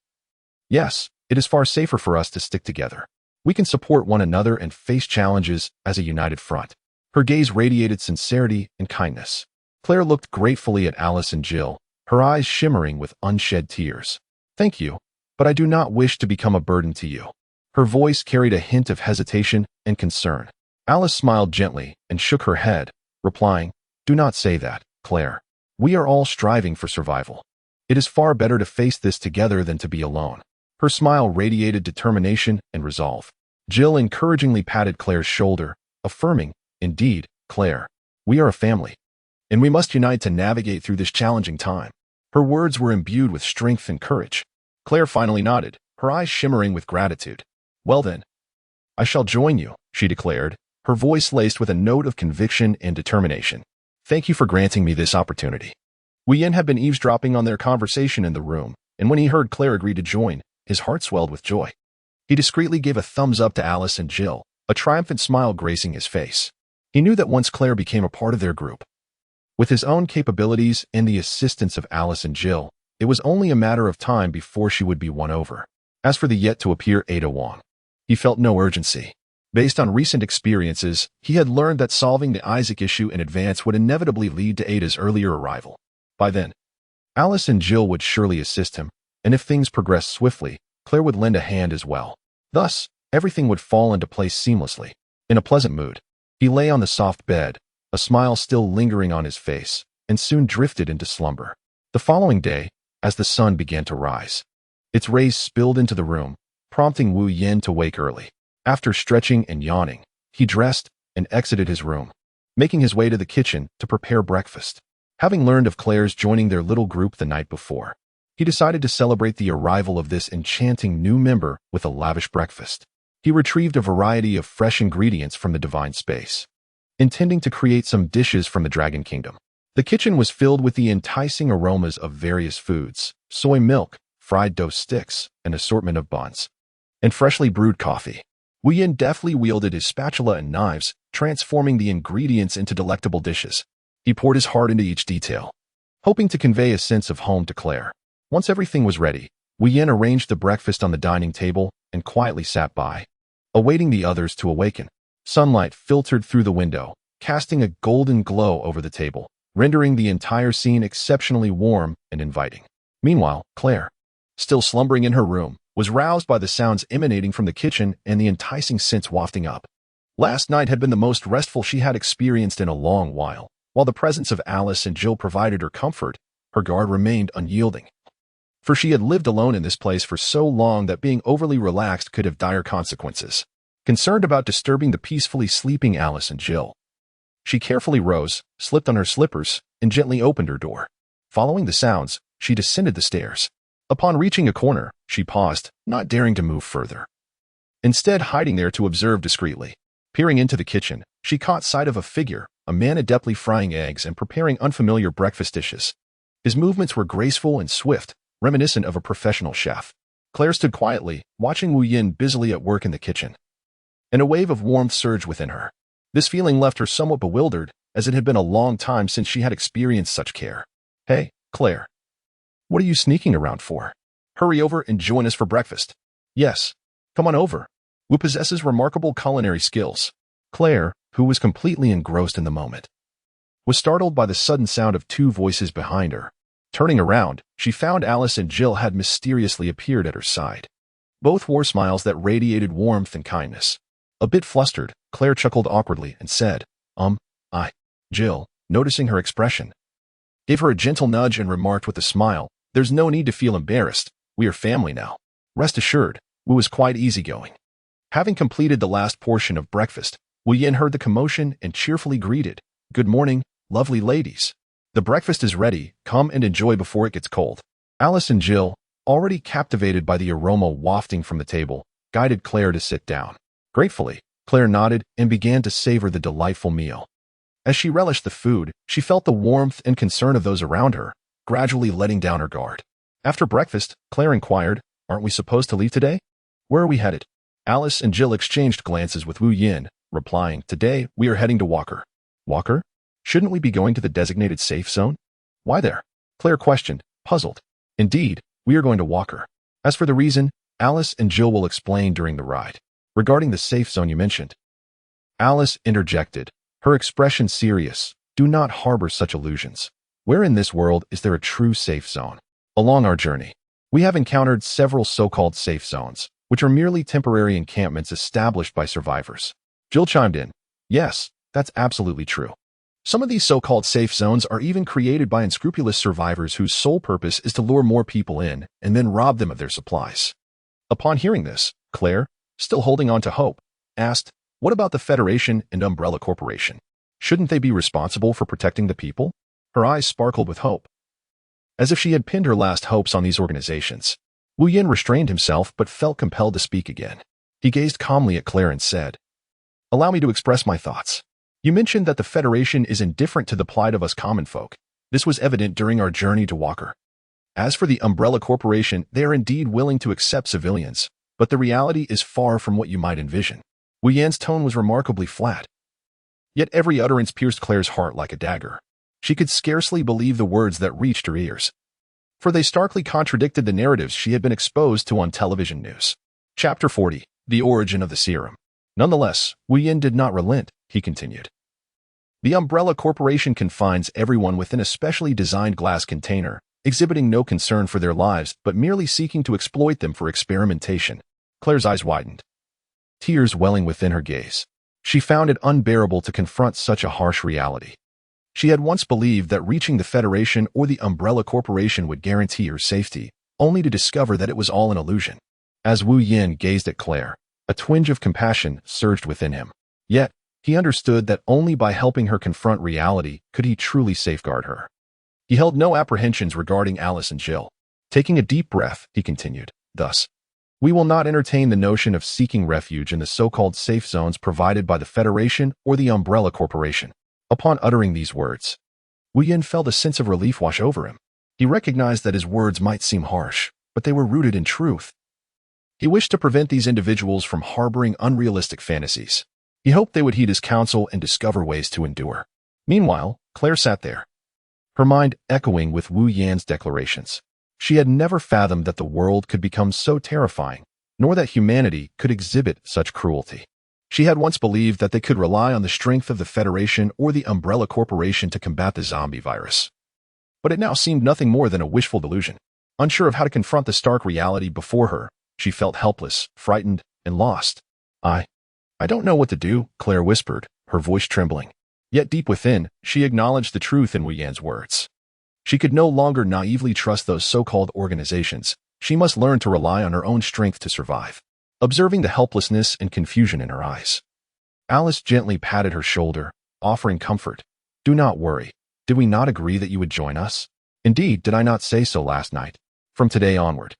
Yes, it is far safer for us to stick together. We can support one another and face challenges as a united front. Her gaze radiated sincerity and kindness. Claire looked gratefully at Alice and Jill, her eyes shimmering with unshed tears. Thank you, but I do not wish to become a burden to you. Her voice carried a hint of hesitation and concern. Alice smiled gently and shook her head, replying, Do not say that, Claire. We are all striving for survival. It is far better to face this together than to be alone. Her smile radiated determination and resolve. Jill encouragingly patted Claire's shoulder, affirming, Indeed, Claire, we are a family, and we must unite to navigate through this challenging time. Her words were imbued with strength and courage. Claire finally nodded, her eyes shimmering with gratitude. Well then, I shall join you, she declared, her voice laced with a note of conviction and determination. Thank you for granting me this opportunity. Wu Yin had been eavesdropping on their conversation in the room, and when he heard Claire agree to join, his heart swelled with joy. He discreetly gave a thumbs up to Alice and Jill, a triumphant smile gracing his face. He knew that once Claire became a part of their group, With his own capabilities and the assistance of Alice and Jill, it was only a matter of time before she would be won over. As for the yet-to-appear Ada Wong, he felt no urgency. Based on recent experiences, he had learned that solving the Isaac issue in advance would inevitably lead to Ada's earlier arrival. By then, Alice and Jill would surely assist him, and if things progressed swiftly, Claire would lend a hand as well. Thus, everything would fall into place seamlessly. In a pleasant mood, he lay on the soft bed, a smile still lingering on his face, and soon drifted into slumber. The following day, as the sun began to rise, its rays spilled into the room, prompting Wu Yin to wake early. After stretching and yawning, he dressed and exited his room, making his way to the kitchen to prepare breakfast. Having learned of Claire's joining their little group the night before, he decided to celebrate the arrival of this enchanting new member with a lavish breakfast. He retrieved a variety of fresh ingredients from the divine space, intending to create some dishes from the Dragon Kingdom. The kitchen was filled with the enticing aromas of various foods, soy milk, fried dough sticks, an assortment of buns, and freshly brewed coffee. Wu Yin deftly wielded his spatula and knives, transforming the ingredients into delectable dishes. He poured his heart into each detail, hoping to convey a sense of home to Claire. Once everything was ready, Wu Yin arranged the breakfast on the dining table and quietly sat by, awaiting the others to awaken. Sunlight filtered through the window, casting a golden glow over the table, rendering the entire scene exceptionally warm and inviting. Meanwhile, Claire, still slumbering in her room, was roused by the sounds emanating from the kitchen and the enticing scents wafting up. Last night had been the most restful she had experienced in a long while. While the presence of Alice and Jill provided her comfort, her guard remained unyielding. For she had lived alone in this place for so long that being overly relaxed could have dire consequences. Concerned about disturbing the peacefully sleeping Alice and Jill, she carefully rose, slipped on her slippers, and gently opened her door. Following the sounds, she descended the stairs. Upon reaching a corner, she paused, not daring to move further, instead hiding there to observe discreetly. Peering into the kitchen, she caught sight of a figure, a man adeptly frying eggs and preparing unfamiliar breakfast dishes. His movements were graceful and swift, reminiscent of a professional chef. Claire stood quietly, watching Wu Yin busily at work in the kitchen, and a wave of warmth surged within her. This feeling left her somewhat bewildered, as it had been a long time since she had experienced such care. "Hey, Claire. What are you sneaking around for? Hurry over and join us for breakfast." "Yes, come on over." Wu possesses remarkable culinary skills. Claire, who was completely engrossed in the moment, was startled by the sudden sound of two voices behind her. Turning around, she found Alice and Jill had mysteriously appeared at her side. Both wore smiles that radiated warmth and kindness. A bit flustered, Claire chuckled awkwardly and said, Jill, noticing her expression, gave her a gentle nudge and remarked with a smile, "There's no need to feel embarrassed. We are family now." Rest assured, Wu was quite easygoing. Having completed the last portion of breakfast, Wu Yin heard the commotion and cheerfully greeted, "Good morning, lovely ladies. The breakfast is ready. Come and enjoy before it gets cold." Alice and Jill, already captivated by the aroma wafting from the table, guided Claire to sit down. Gratefully, Claire nodded and began to savor the delightful meal. As she relished the food, she felt the warmth and concern of those around her, gradually letting down her guard. After breakfast, Claire inquired, "Aren't we supposed to leave today? Where are we headed?" Alice and Jill exchanged glances with Wu Yin, replying, "Today, we are heading to Walker." "Walker? Shouldn't we be going to the designated safe zone?" "Why there?" Claire questioned, puzzled. "Indeed, we are going to Walker. As for the reason, Alice and Jill will explain during the ride." "Regarding the safe zone you mentioned," Alice interjected, her expression serious, "do not harbor such illusions. Where in this world is there a true safe zone? Along our journey, we have encountered several so-called safe zones, which are merely temporary encampments established by survivors." Jill chimed in, "Yes, that's absolutely true. Some of these so-called safe zones are even created by unscrupulous survivors whose sole purpose is to lure more people in and then rob them of their supplies." Upon hearing this, Claire, still holding on to hope, asked, "What about the Federation and Umbrella Corporation? Shouldn't they be responsible for protecting the people?" Her eyes sparkled with hope, as if she had pinned her last hopes on these organizations. Wu Yin restrained himself but felt compelled to speak again. He gazed calmly at Claire and said, "Allow me to express my thoughts. You mentioned that the Federation is indifferent to the plight of us common folk. This was evident during our journey to Walker. As for the Umbrella Corporation, they are indeed willing to accept civilians, but the reality is far from what you might envision." Wu Yan's tone was remarkably flat, yet every utterance pierced Claire's heart like a dagger. She could scarcely believe the words that reached her ears, for they starkly contradicted the narratives she had been exposed to on television news. Chapter 40. The Origin of the Serum. Nonetheless, Wu Yin did not relent, he continued. The Umbrella Corporation confines everyone within a specially designed glass container, exhibiting no concern for their lives but merely seeking to exploit them for experimentation. Claire's eyes widened, tears welling within her gaze. She found it unbearable to confront such a harsh reality. She had once believed that reaching the Federation or the Umbrella Corporation would guarantee her safety, only to discover that it was all an illusion. As Wu Yin gazed at Claire, a twinge of compassion surged within him. Yet, he understood that only by helping her confront reality could he truly safeguard her. He held no apprehensions regarding Alice and Jill. Taking a deep breath, he continued, thus, we will not entertain the notion of seeking refuge in the so-called safe zones provided by the Federation or the Umbrella Corporation. Upon uttering these words, Wu Yin felt a sense of relief wash over him. He recognized that his words might seem harsh, but they were rooted in truth. He wished to prevent these individuals from harboring unrealistic fantasies. He hoped they would heed his counsel and discover ways to endure. Meanwhile, Claire sat there, her mind echoing with Wu Yan's declarations. She had never fathomed that the world could become so terrifying, nor that humanity could exhibit such cruelty. She had once believed that they could rely on the strength of the Federation or the Umbrella Corporation to combat the zombie virus. But it now seemed nothing more than a wishful delusion. Unsure of how to confront the stark reality before her, she felt helpless, frightened, and lost. I don't know what to do, Claire whispered, her voice trembling. Yet deep within, she acknowledged the truth in Wu Yan's words. She could no longer naively trust those so-called organizations. She must learn to rely on her own strength to survive. Observing the helplessness and confusion in her eyes, Alice gently patted her shoulder, offering comfort. Do not worry. Did we not agree that you would join us? Indeed, did I not say so last night? From today onward,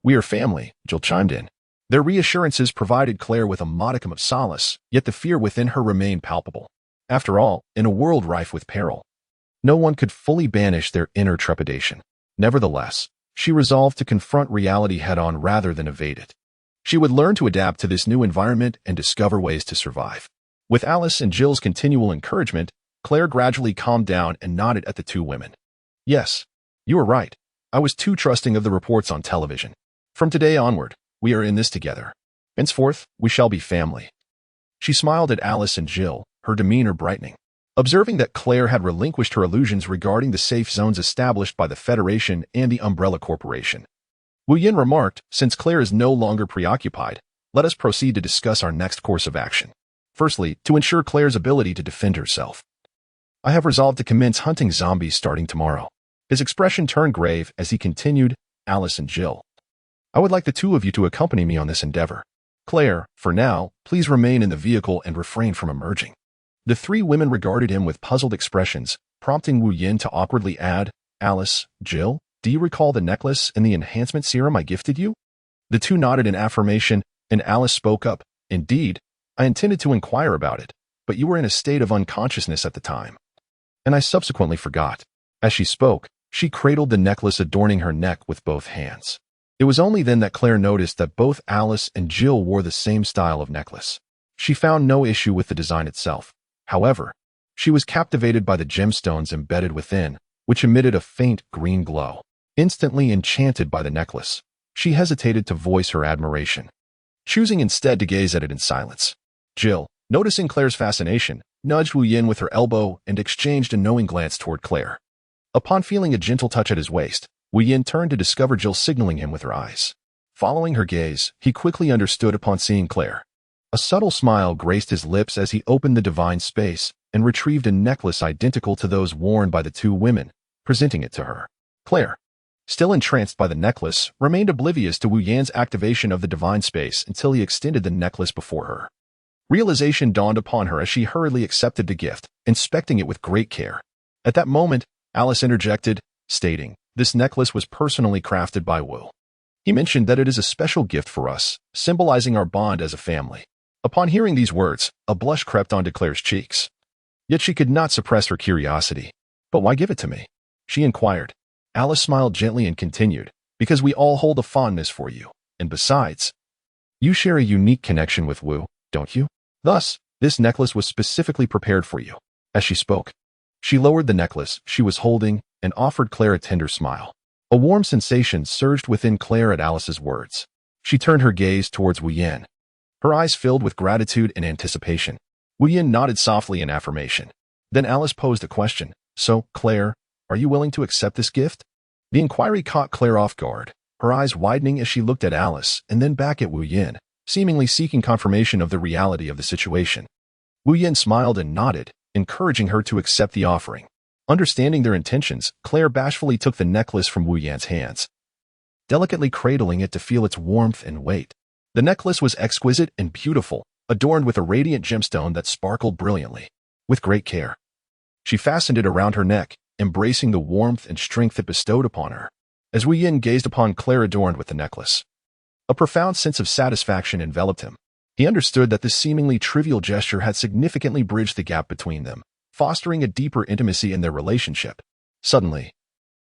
we are family, Jill chimed in. Their reassurances provided Claire with a modicum of solace, yet the fear within her remained palpable. After all, in a world rife with peril, no one could fully banish their inner trepidation. Nevertheless, she resolved to confront reality head-on rather than evade it. She would learn to adapt to this new environment and discover ways to survive. With Alice and Jill's continual encouragement, Claire gradually calmed down and nodded at the two women. Yes, you were right. I was too trusting of the reports on television. From today onward, we are in this together. Henceforth, we shall be family. She smiled at Alice and Jill, her demeanor brightening. Observing that Claire had relinquished her illusions regarding the safe zones established by the Federation and the Umbrella Corporation, Wu Yin remarked, since Claire is no longer preoccupied, let us proceed to discuss our next course of action. Firstly, to ensure Claire's ability to defend herself, I have resolved to commence hunting zombies starting tomorrow. His expression turned grave as he continued, Alice and Jill, I would like the two of you to accompany me on this endeavor. Claire, for now, please remain in the vehicle and refrain from emerging. The three women regarded him with puzzled expressions, prompting Wu Yin to awkwardly add, Alice, Jill, do you recall the necklace and the enhancement serum I gifted you? The two nodded in affirmation, and Alice spoke up, Indeed, I intended to inquire about it, but you were in a state of unconsciousness at the time, and I subsequently forgot. As she spoke, she cradled the necklace adorning her neck with both hands. It was only then that Claire noticed that both Alice and Jill wore the same style of necklace. She found no issue with the design itself. However, she was captivated by the gemstones embedded within, which emitted a faint green glow. Instantly enchanted by the necklace, she hesitated to voice her admiration, choosing instead to gaze at it in silence. Jill, noticing Claire's fascination, nudged Wu Yin with her elbow and exchanged a knowing glance toward Claire. Upon feeling a gentle touch at his waist, Wu Yin turned to discover Jill signaling him with her eyes. Following her gaze, he quickly understood upon seeing Claire. A subtle smile graced his lips as he opened the divine space and retrieved a necklace identical to those worn by the two women, presenting it to her. Claire, still entranced by the necklace, remained oblivious to Wu Yan's activation of the divine space until he extended the necklace before her. Realization dawned upon her as she hurriedly accepted the gift, inspecting it with great care. At that moment, Alice interjected, stating, This necklace was personally crafted by Wu. He mentioned that it is a special gift for us, symbolizing our bond as a family. Upon hearing these words, a blush crept onto Claire's cheeks. Yet she could not suppress her curiosity. But why give it to me? She inquired. Alice smiled gently and continued, Because we all hold a fondness for you, and besides, you share a unique connection with Wu, don't you? Thus, this necklace was specifically prepared for you. As she spoke, She lowered the necklace she was holding and offered Claire a tender smile. A warm sensation surged within Claire at Alice's words. She turned her gaze towards Wu Yin. Her eyes filled with gratitude and anticipation. Wu Yin nodded softly in affirmation. Then Alice posed a question. So, Claire, are you willing to accept this gift? The inquiry caught Claire off guard, her eyes widening as she looked at Alice and then back at Wu Yin, seemingly seeking confirmation of the reality of the situation. Wu Yin smiled and nodded, encouraging her to accept the offering. Understanding their intentions, Claire bashfully took the necklace from Wu Yan's hands, delicately cradling it to feel its warmth and weight. The necklace was exquisite and beautiful, adorned with a radiant gemstone that sparkled brilliantly. With great care, she fastened it around her neck, embracing the warmth and strength it bestowed upon her. As Wu Yin gazed upon Claire adorned with the necklace, a profound sense of satisfaction enveloped him. He understood that this seemingly trivial gesture had significantly bridged the gap between them, fostering a deeper intimacy in their relationship. Suddenly,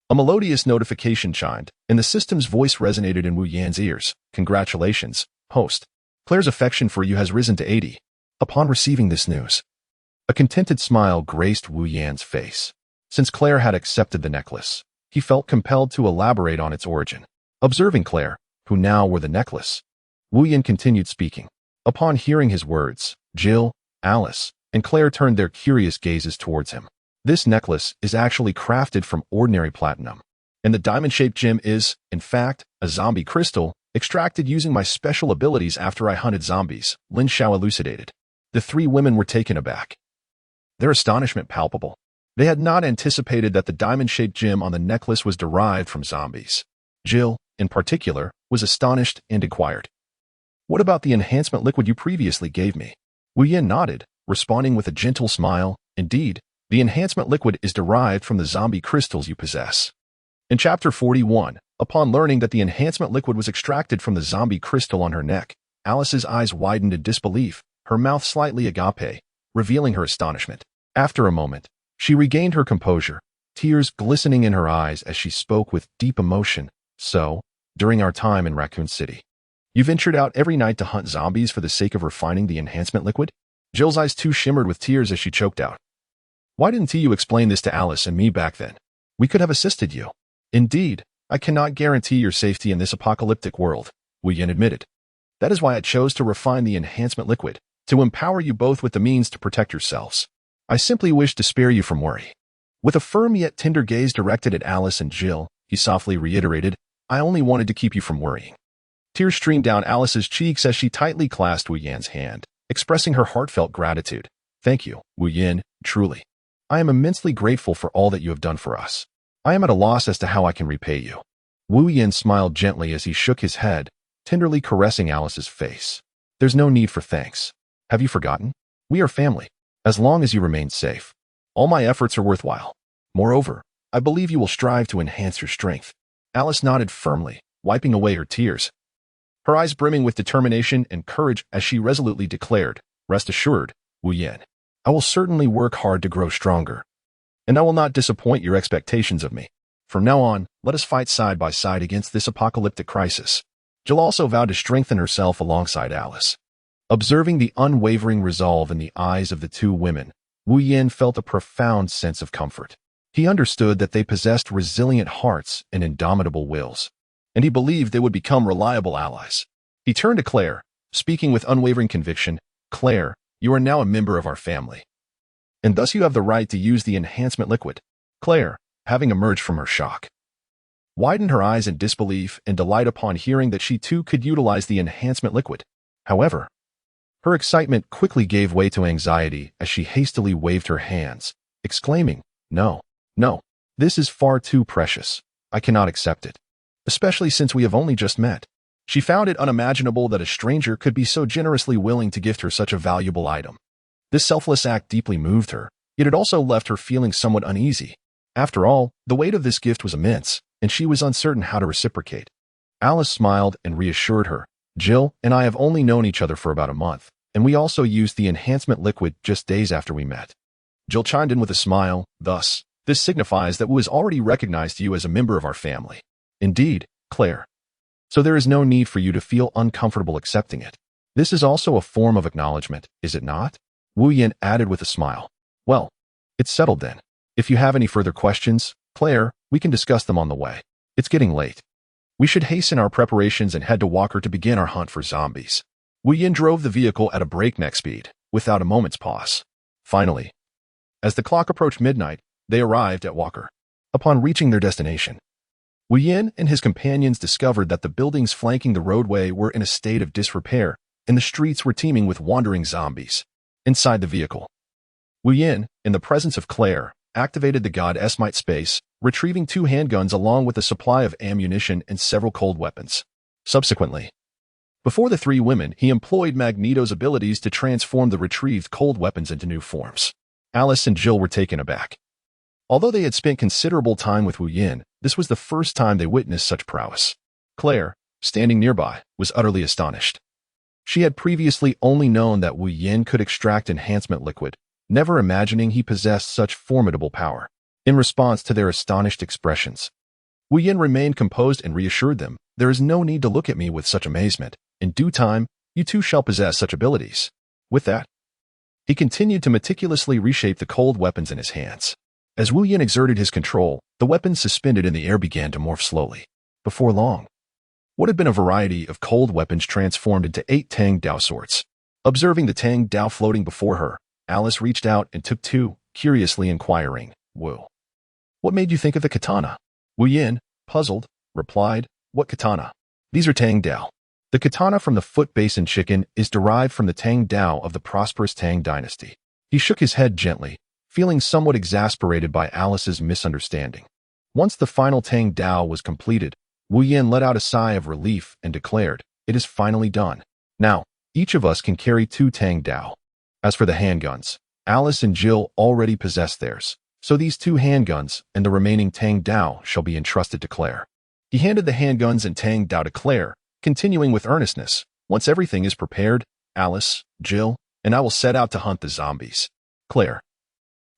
a melodious notification chimed, and the system's voice resonated in Wu Yan's ears. Congratulations, host. Claire's affection for you has risen to 80. Upon receiving this news, a contented smile graced Wu Yan's face. Since Claire had accepted the necklace, he felt compelled to elaborate on its origin. Observing Claire, who now wore the necklace, Wu Yan continued speaking. Upon hearing his words, Jill, Alice, and Claire turned their curious gazes towards him. This necklace is actually crafted from ordinary platinum, and the diamond-shaped gem is, in fact, a zombie crystal extracted using my special abilities after I hunted zombies, Lin Xiao elucidated. The three women were taken aback, their astonishment palpable. They had not anticipated that the diamond-shaped gem on the necklace was derived from zombies. Jill, in particular, was astonished and inquired, "What about the enhancement liquid you previously gave me?" Wu Yin nodded, responding with a gentle smile. Indeed, the enhancement liquid is derived from the zombie crystals you possess. In Chapter 41, upon learning that the enhancement liquid was extracted from the zombie crystal on her neck, Alice's eyes widened in disbelief, her mouth slightly agape, revealing her astonishment. After a moment, she regained her composure, tears glistening in her eyes as she spoke with deep emotion. So, during our time in Raccoon City, you ventured out every night to hunt zombies for the sake of refining the enhancement liquid? Jill's eyes too shimmered with tears as she choked out. Why didn't you explain this to Alice and me back then? We could have assisted you. Indeed, I cannot guarantee your safety in this apocalyptic world, Wu Yin admitted. That is why I chose to refine the enhancement liquid, to empower you both with the means to protect yourselves. I simply wish to spare you from worry. With a firm yet tender gaze directed at Alice and Jill, he softly reiterated, I only wanted to keep you from worrying. Tears streamed down Alice's cheeks as she tightly clasped Wu Yan's hand, expressing her heartfelt gratitude. Thank you, Wu Yin, truly. I am immensely grateful for all that you have done for us. I am at a loss as to how I can repay you. Wu Yin smiled gently as he shook his head, tenderly caressing Alice's face. There's no need for thanks. Have you forgotten? We are family. As long as you remain safe, all my efforts are worthwhile. Moreover, I believe you will strive to enhance your strength. Alice nodded firmly, wiping away her tears, her eyes brimming with determination and courage as she resolutely declared, Rest assured, Wu Yin, I will certainly work hard to grow stronger, and I will not disappoint your expectations of me. From now on, let us fight side by side against this apocalyptic crisis. Jill also vowed to strengthen herself alongside Alice. Observing the unwavering resolve in the eyes of the two women, Wu Yin felt a profound sense of comfort. He understood that they possessed resilient hearts and indomitable wills, and he believed they would become reliable allies. He turned to Claire, speaking with unwavering conviction, Claire, you are now a member of our family, and thus you have the right to use the enhancement liquid. Claire, having emerged from her shock, widened her eyes in disbelief and delight upon hearing that she too could utilize the enhancement liquid. However, her excitement quickly gave way to anxiety as she hastily waved her hands, exclaiming, No, this is far too precious. I cannot accept it, especially since we have only just met. She found it unimaginable that a stranger could be so generously willing to gift her such a valuable item. This selfless act deeply moved her, yet it also left her feeling somewhat uneasy. After all, the weight of this gift was immense, and she was uncertain how to reciprocate. Alice smiled and reassured her, Jill and I have only known each other for about a month, and we also used the enhancement liquid just days after we met. Jill chimed in with a smile, thus, this signifies that Wu has already recognized you as a member of our family. Indeed, Claire. So there is no need for you to feel uncomfortable accepting it. This is also a form of acknowledgement, is it not? Wu Yin added with a smile. Well, it's settled then. If you have any further questions, Claire, we can discuss them on the way. It's getting late. We should hasten our preparations and head to Walker to begin our hunt for zombies. Wu Yin drove the vehicle at a breakneck speed, without a moment's pause. Finally, as the clock approached midnight, they arrived at Walker. Upon reaching their destination, Wu Yin and his companions discovered that the buildings flanking the roadway were in a state of disrepair, and the streets were teeming with wandering zombies. Inside the vehicle, Wu Yin, in the presence of Claire, activated the God Esmite space, retrieving 2 handguns along with a supply of ammunition and several cold weapons. Subsequently, before the 3 women, he employed Magneto's abilities to transform the retrieved cold weapons into new forms. Alice and Jill were taken aback. Although they had spent considerable time with Wu Yin, this was the first time they witnessed such prowess. Claire, standing nearby, was utterly astonished. She had previously only known that Wu Yin could extract enhancement liquid, never imagining he possessed such formidable power. In response to their astonished expressions, Wu Yin remained composed and reassured them, "There is no need to look at me with such amazement. In due time, you too shall possess such abilities." With that, he continued to meticulously reshape the cold weapons in his hands. As Wu Yin exerted his control, the weapons suspended in the air began to morph slowly. Before long, what had been a variety of cold weapons transformed into 8 Tang Dao swords. Observing the Tang Dao floating before her, Alice reached out and took 2, curiously inquiring, "Wu, what made you think of the katana?" Wu Yin, puzzled, replied, "What katana?" "These are Tang Dao. The katana from the Foot Basin chicken is derived from the Tang Dao of the prosperous Tang dynasty." He shook his head gently, feeling somewhat exasperated by Alice's misunderstanding. Once the final Tang Dao was completed, Wu Yin let out a sigh of relief and declared, "It is finally done. Now, each of us can carry 2 Tang Dao." As for the handguns, Alice and Jill already possessed theirs, so these 2 handguns and the remaining Tang Dao shall be entrusted to Claire. He handed the handguns and Tang Dao to Claire, continuing with earnestness, "Once everything is prepared, Alice, Jill, and I will set out to hunt the zombies. Claire,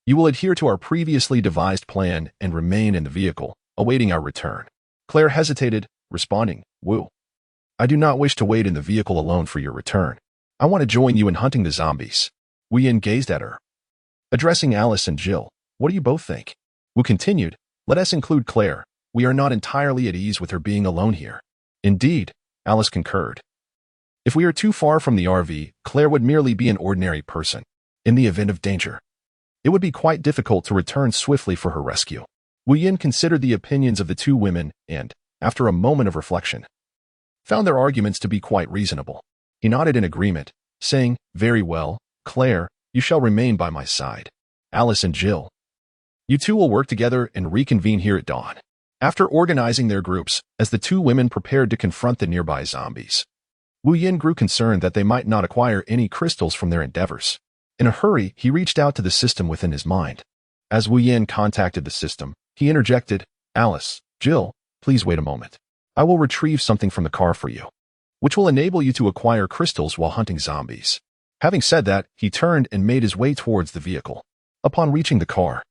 you will adhere to our previously devised plan and remain in the vehicle, awaiting our return." Claire hesitated, responding, "Wu, I do not wish to wait in the vehicle alone for your return. I want to join you in hunting the zombies." Wu Yin gazed at her. Addressing Alice and Jill, "What do you both think?" Wu continued, "Let us include Claire. We are not entirely at ease with her being alone here." "Indeed," Alice concurred. "If we are too far from the RV, Claire would merely be an ordinary person. In the event of danger, it would be quite difficult to return swiftly for her rescue." Wu Yin considered the opinions of the 2 women and, after a moment of reflection, found their arguments to be quite reasonable. He nodded in agreement, saying, "Very well, Claire, you shall remain by my side. Alice and Jill, you 2 will work together and reconvene here at dawn." After organizing their groups, as the 2 women prepared to confront the nearby zombies, Wu Yin grew concerned that they might not acquire any crystals from their endeavors. In a hurry, he reached out to the system within his mind. As Wu Yin contacted the system, he interjected, "Alice, Jill, please wait a moment. I will retrieve something from the car for you, which will enable you to acquire crystals while hunting zombies." Having said that, he turned and made his way towards the vehicle. Upon reaching the car,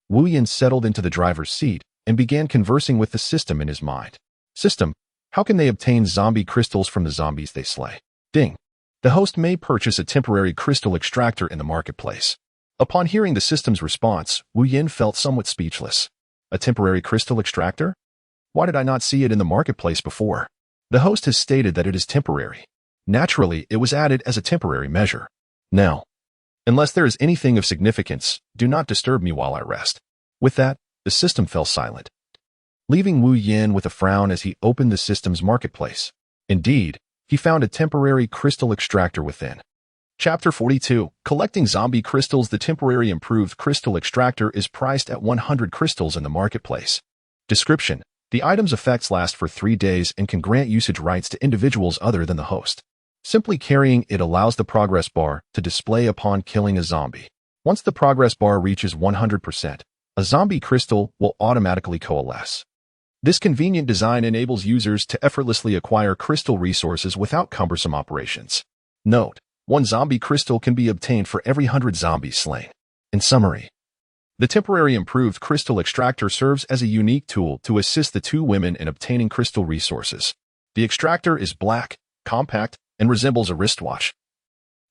Wu Yin settled into the driver's seat and began conversing with the system in his mind. "System, how can they obtain zombie crystals from the zombies they slay?" Ding. The host may purchase a temporary crystal extractor in the marketplace. Upon hearing the system's response, Wu Yin felt somewhat speechless. A temporary crystal extractor? Why did I not see it in the marketplace before? The host has stated that it is temporary. Naturally, it was added as a temporary measure. Now, unless there is anything of significance, do not disturb me while I rest. With that, the system fell silent, leaving Wu Yin with a frown as he opened the system's marketplace. Indeed, he found a temporary crystal extractor within. Chapter 42, Collecting Zombie Crystals. The temporary improved crystal extractor is priced at 100 crystals in the marketplace. Description: the item's effects last for 3 days and can grant usage rights to individuals other than the host. Simply carrying it allows the progress bar to display upon killing a zombie. Once the progress bar reaches 100%, a zombie crystal will automatically coalesce. This convenient design enables users to effortlessly acquire crystal resources without cumbersome operations. Note: 1 zombie crystal can be obtained for every 100 zombies slain. In summary, the temporary improved crystal extractor serves as a unique tool to assist the 2 women in obtaining crystal resources. The extractor is black, compact, and resembles a wristwatch,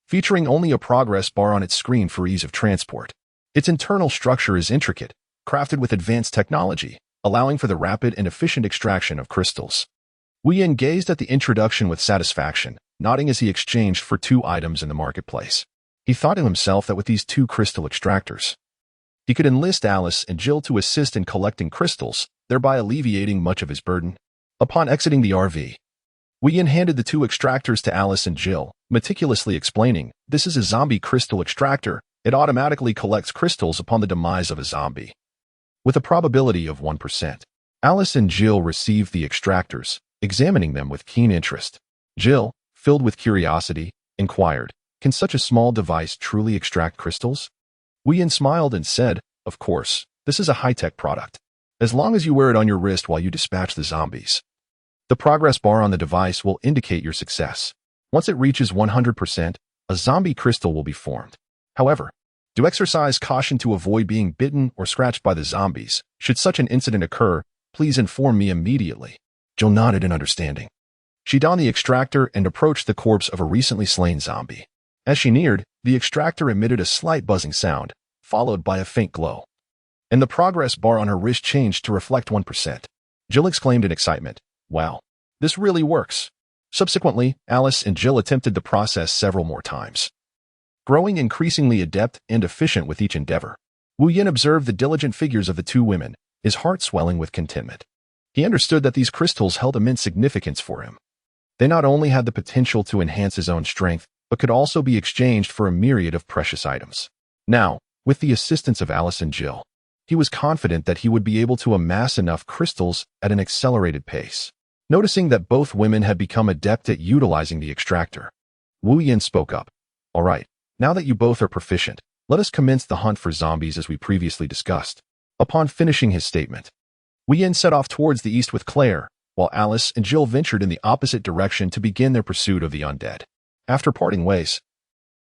featuring only a progress bar on its screen for ease of transport. Its internal structure is intricate, crafted with advanced technology, allowing for the rapid and efficient extraction of crystals. Wu Yin gazed at the introduction with satisfaction, nodding as he exchanged for 2 items in the marketplace. He thought to himself that with these 2 crystal extractors, he could enlist Alice and Jill to assist in collecting crystals, thereby alleviating much of his burden. Upon exiting the RV, Wu Yin handed the 2 extractors to Alice and Jill, meticulously explaining, "This is a zombie crystal extractor. It automatically collects crystals upon the demise of a zombie, with a probability of 1%. Alice and Jill received the extractors, examining them with keen interest. Jill, filled with curiosity, inquired, "Can such a small device truly extract crystals?" Wu Yin smiled and said, "Of course, this is a high-tech product. As long as you wear it on your wrist while you dispatch the zombies, the progress bar on the device will indicate your success. Once it reaches 100%, a zombie crystal will be formed. However, do exercise caution to avoid being bitten or scratched by the zombies. Should such an incident occur, please inform me immediately." Jill nodded in understanding. She donned the extractor and approached the corpse of a recently slain zombie. As she neared, the extractor emitted a slight buzzing sound, followed by a faint glow, and the progress bar on her wrist changed to reflect 1%. Jill exclaimed in excitement, "Wow, this really works." Subsequently, Alice and Jill attempted the process several more times, growing increasingly adept and efficient with each endeavor. Wu Yin observed the diligent figures of the 2 women, his heart swelling with contentment. He understood that these crystals held immense significance for him. They not only had the potential to enhance his own strength, but could also be exchanged for a myriad of precious items. Now, with the assistance of Alice and Jill, he was confident that he would be able to amass enough crystals at an accelerated pace. Noticing that both women had become adept at utilizing the extractor, Wu Yin spoke up, "All right, now that you both are proficient, let us commence the hunt for zombies as we previously discussed." Upon finishing his statement, Wu Yin set off towards the east with Claire, while Alice and Jill ventured in the opposite direction to begin their pursuit of the undead. After parting ways,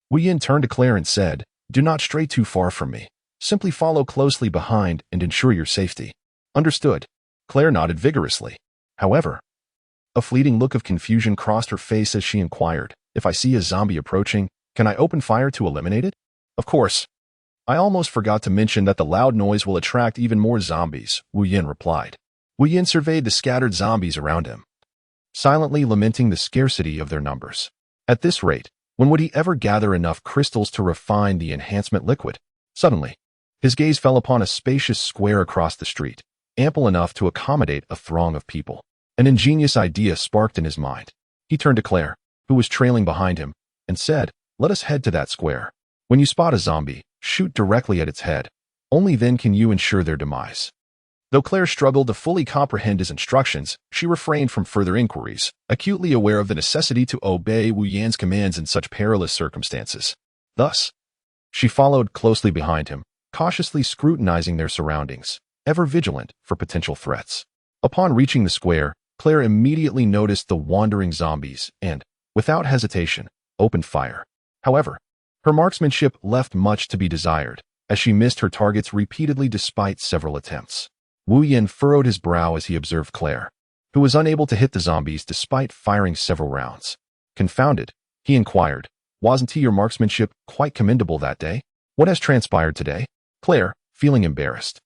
Wu Yin turned to Claire and said, "Do not stray too far from me. Simply follow closely behind and ensure your safety." "Understood." Claire nodded vigorously. However, a fleeting look of confusion crossed her face as she inquired, "If I see a zombie approaching, can I open fire to eliminate it?" "Of course. I almost forgot to mention that the loud noise will attract even more zombies," Wu Yin replied. Wu Yin surveyed the scattered zombies around him, silently lamenting the scarcity of their numbers. At this rate, when would he ever gather enough crystals to refine the enhancement liquid? Suddenly, his gaze fell upon a spacious square across the street, ample enough to accommodate a throng of people. An ingenious idea sparked in his mind. He turned to Claire, who was trailing behind him, and said, "Let us head to that square. When you spot a zombie, shoot directly at its head. Only then can you ensure their demise." Though Claire struggled to fully comprehend his instructions, she refrained from further inquiries, acutely aware of the necessity to obey Wu Yan's commands in such perilous circumstances. Thus, she followed closely behind him, cautiously scrutinizing their surroundings, ever vigilant for potential threats. Upon reaching the square, Claire immediately noticed the wandering zombies and, without hesitation, opened fire. However, her marksmanship left much to be desired, as she missed her targets repeatedly despite several attempts. Wu Yin furrowed his brow as he observed Claire, who was unable to hit the zombies despite firing several rounds. Confounded, he inquired, "Wasn't your marksmanship quite commendable that day? What has transpired today?" Claire, feeling embarrassed,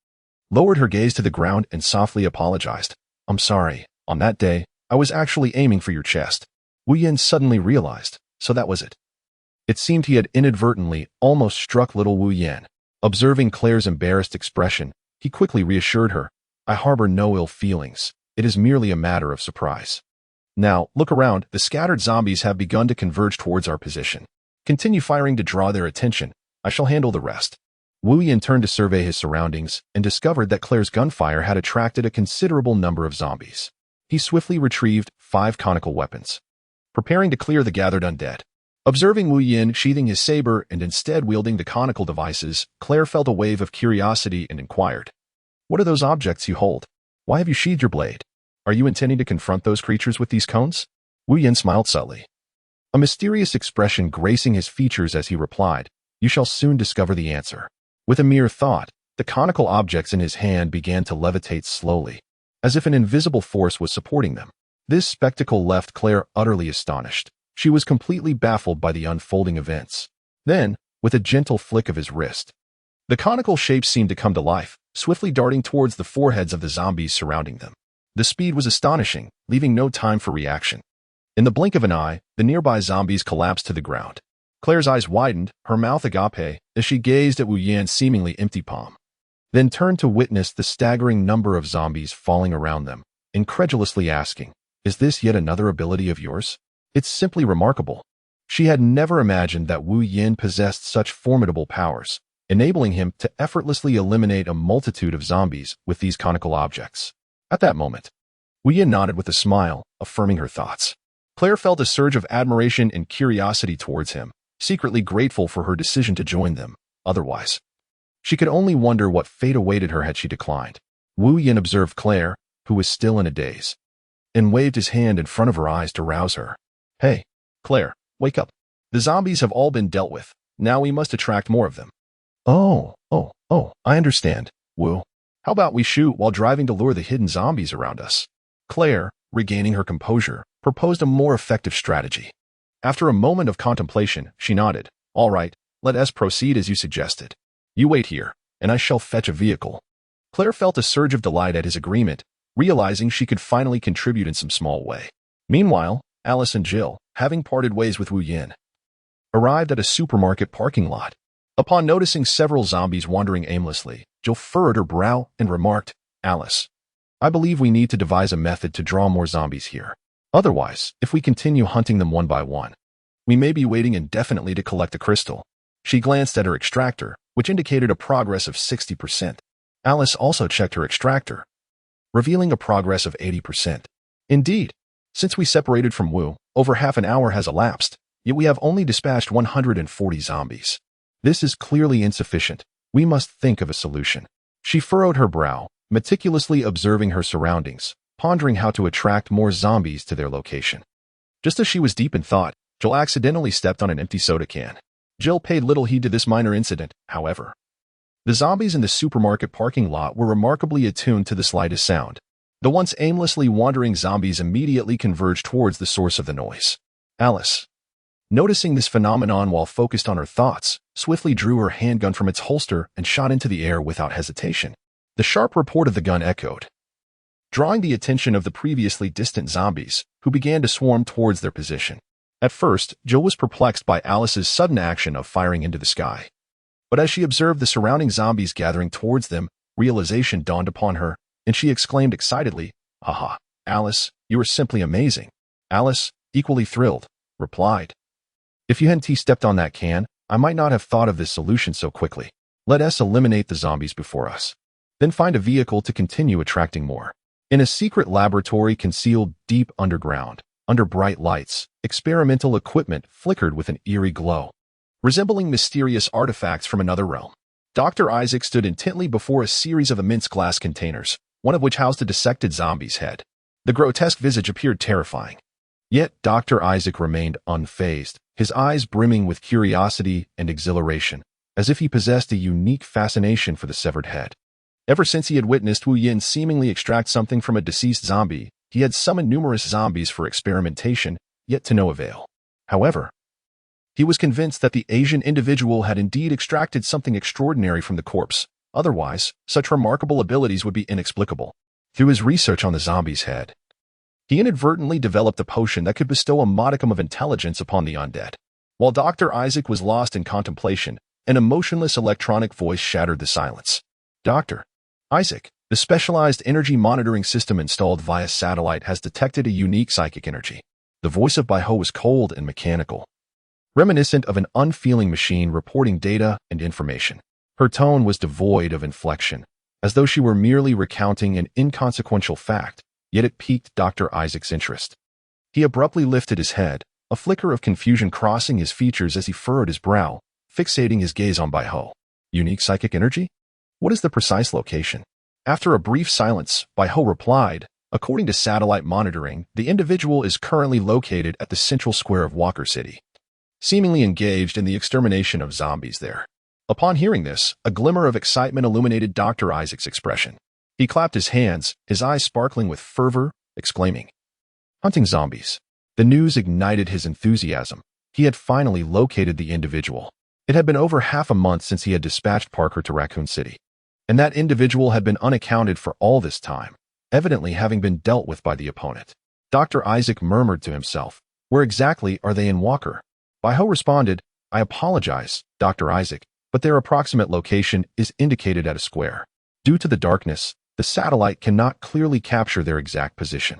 lowered her gaze to the ground and softly apologized. "I'm sorry. On that day, I was actually aiming for your chest." Wu Yin suddenly realized, so that was it. It seemed he had inadvertently almost struck little Wu Yin. Observing Claire's embarrassed expression, he quickly reassured her, "I harbor no ill feelings. It is merely a matter of surprise. Now, look around. The scattered zombies have begun to converge towards our position. Continue firing to draw their attention. I shall handle the rest." Wu Yin turned to survey his surroundings and discovered that Claire's gunfire had attracted a considerable number of zombies. He swiftly retrieved 5 conical weapons, preparing to clear the gathered undead. Observing Wu Yin sheathing his saber and instead wielding the conical devices, Claire felt a wave of curiosity and inquired, "What are those objects you hold? Why have you sheathed your blade? Are you intending to confront those creatures with these cones?" Wu Yin smiled subtly, a mysterious expression gracing his features as he replied, "You shall soon discover the answer." With a mere thought, the conical objects in his hand began to levitate slowly, as if an invisible force was supporting them. This spectacle left Claire utterly astonished. She was completely baffled by the unfolding events. Then, with a gentle flick of his wrist, The conical shapes seemed to come to life, swiftly darting towards the foreheads of the zombies surrounding them. The speed was astonishing, leaving no time for reaction. In the blink of an eye, the nearby zombies collapsed to the ground. Claire's eyes widened, her mouth agape, as she gazed at Wu Yan's seemingly empty palm. Then turned to witness the staggering number of zombies falling around them, incredulously asking, "Is this yet another ability of yours? It's simply remarkable." She had never imagined that Wu Yan possessed such formidable powers, enabling him to effortlessly eliminate a multitude of zombies with these conical objects. At that moment, Wu Yan nodded with a smile, affirming her thoughts. Claire felt a surge of admiration and curiosity towards him, secretly grateful for her decision to join them. Otherwise, she could only wonder what fate awaited her had she declined. Wu Yan observed Claire, who was still in a daze, and waved his hand in front of her eyes to rouse her. "Hey, Claire, wake up. The zombies have all been dealt with. Now we must attract more of them." Oh, I understand, Wu. How about we shoot while driving to lure the hidden zombies around us?" Claire, regaining her composure, proposed a more effective strategy. After a moment of contemplation, she nodded. "All right, let us proceed as you suggested. You wait here, and I shall fetch a vehicle." Claire felt a surge of delight at his agreement, realizing she could finally contribute in some small way. Meanwhile, Alice and Jill, having parted ways with Wu Yan, arrived at a supermarket parking lot. Upon noticing several zombies wandering aimlessly, Jill furrowed her brow and remarked, "Alice, I believe we need to devise a method to draw more zombies here. Otherwise, if we continue hunting them one by one, we may be waiting indefinitely to collect a crystal." She glanced at her extractor, which indicated a progress of 60%. Alice also checked her extractor, revealing a progress of 80%. Indeed, since we separated from Wu, over half an hour has elapsed, yet we have only dispatched 140 zombies. This is clearly insufficient. We must think of a solution. She furrowed her brow, meticulously observing her surroundings, pondering how to attract more zombies to their location. Just as she was deep in thought, Jill accidentally stepped on an empty soda can. Jill paid little heed to this minor incident, however. The zombies in the supermarket parking lot were remarkably attuned to the slightest sound. The once aimlessly wandering zombies immediately converged towards the source of the noise. Alice, noticing this phenomenon while focused on her thoughts, swiftly drew her handgun from its holster and shot into the air without hesitation. The sharp report of the gun echoed, drawing the attention of the previously distant zombies, who began to swarm towards their position. At first, Jill was perplexed by Alice's sudden action of firing into the sky. But as she observed the surrounding zombies gathering towards them, realization dawned upon her, and she exclaimed excitedly, "Haha, Alice, you are simply amazing." Alice, equally thrilled, replied, "If you hadn't stepped on that can, I might not have thought of this solution so quickly. Let us eliminate the zombies before us, then find a vehicle to continue attracting more." In a secret laboratory concealed deep underground, under bright lights, experimental equipment flickered with an eerie glow, resembling mysterious artifacts from another realm. Dr. Isaac stood intently before a series of immense glass containers, one of which housed a dissected zombie's head. The grotesque visage appeared terrifying. Yet Dr. Isaac remained unfazed, his eyes brimming with curiosity and exhilaration, as if he possessed a unique fascination for the severed head. Ever since he had witnessed Wu Yan seemingly extract something from a deceased zombie, he had summoned numerous zombies for experimentation, yet to no avail. However, he was convinced that the Asian individual had indeed extracted something extraordinary from the corpse. Otherwise, such remarkable abilities would be inexplicable. Through his research on the zombie's head, he inadvertently developed a potion that could bestow a modicum of intelligence upon the undead. While Dr. Isaac was lost in contemplation, an emotionless electronic voice shattered the silence. "Dr. Isaac, the specialized energy monitoring system installed via satellite has detected a unique psychic energy." The voice of Baiho was cold and mechanical, reminiscent of an unfeeling machine reporting data and information. Her tone was devoid of inflection, as though she were merely recounting an inconsequential fact, yet it piqued Dr. Isaac's interest. He abruptly lifted his head, a flicker of confusion crossing his features as he furrowed his brow, fixating his gaze on Baiho. "Unique psychic energy? What is the precise location?" After a brief silence, Baiho replied, "According to satellite monitoring, the individual is currently located at the central square of Walker City, seemingly engaged in the extermination of zombies there." Upon hearing this, a glimmer of excitement illuminated Dr. Isaac's expression. He clapped his hands, his eyes sparkling with fervor, exclaiming, "Hunting zombies." The news ignited his enthusiasm. He had finally located the individual. It had been over half a month since he had dispatched Parker to Raccoon City, and that individual had been unaccounted for all this time, evidently having been dealt with by the opponent. Dr. Isaac murmured to himself, "Where exactly are they in Walker?" Baiho responded, "I apologize, Dr. Isaac, but their approximate location is indicated at a square. Due to the darkness, the satellite cannot clearly capture their exact position."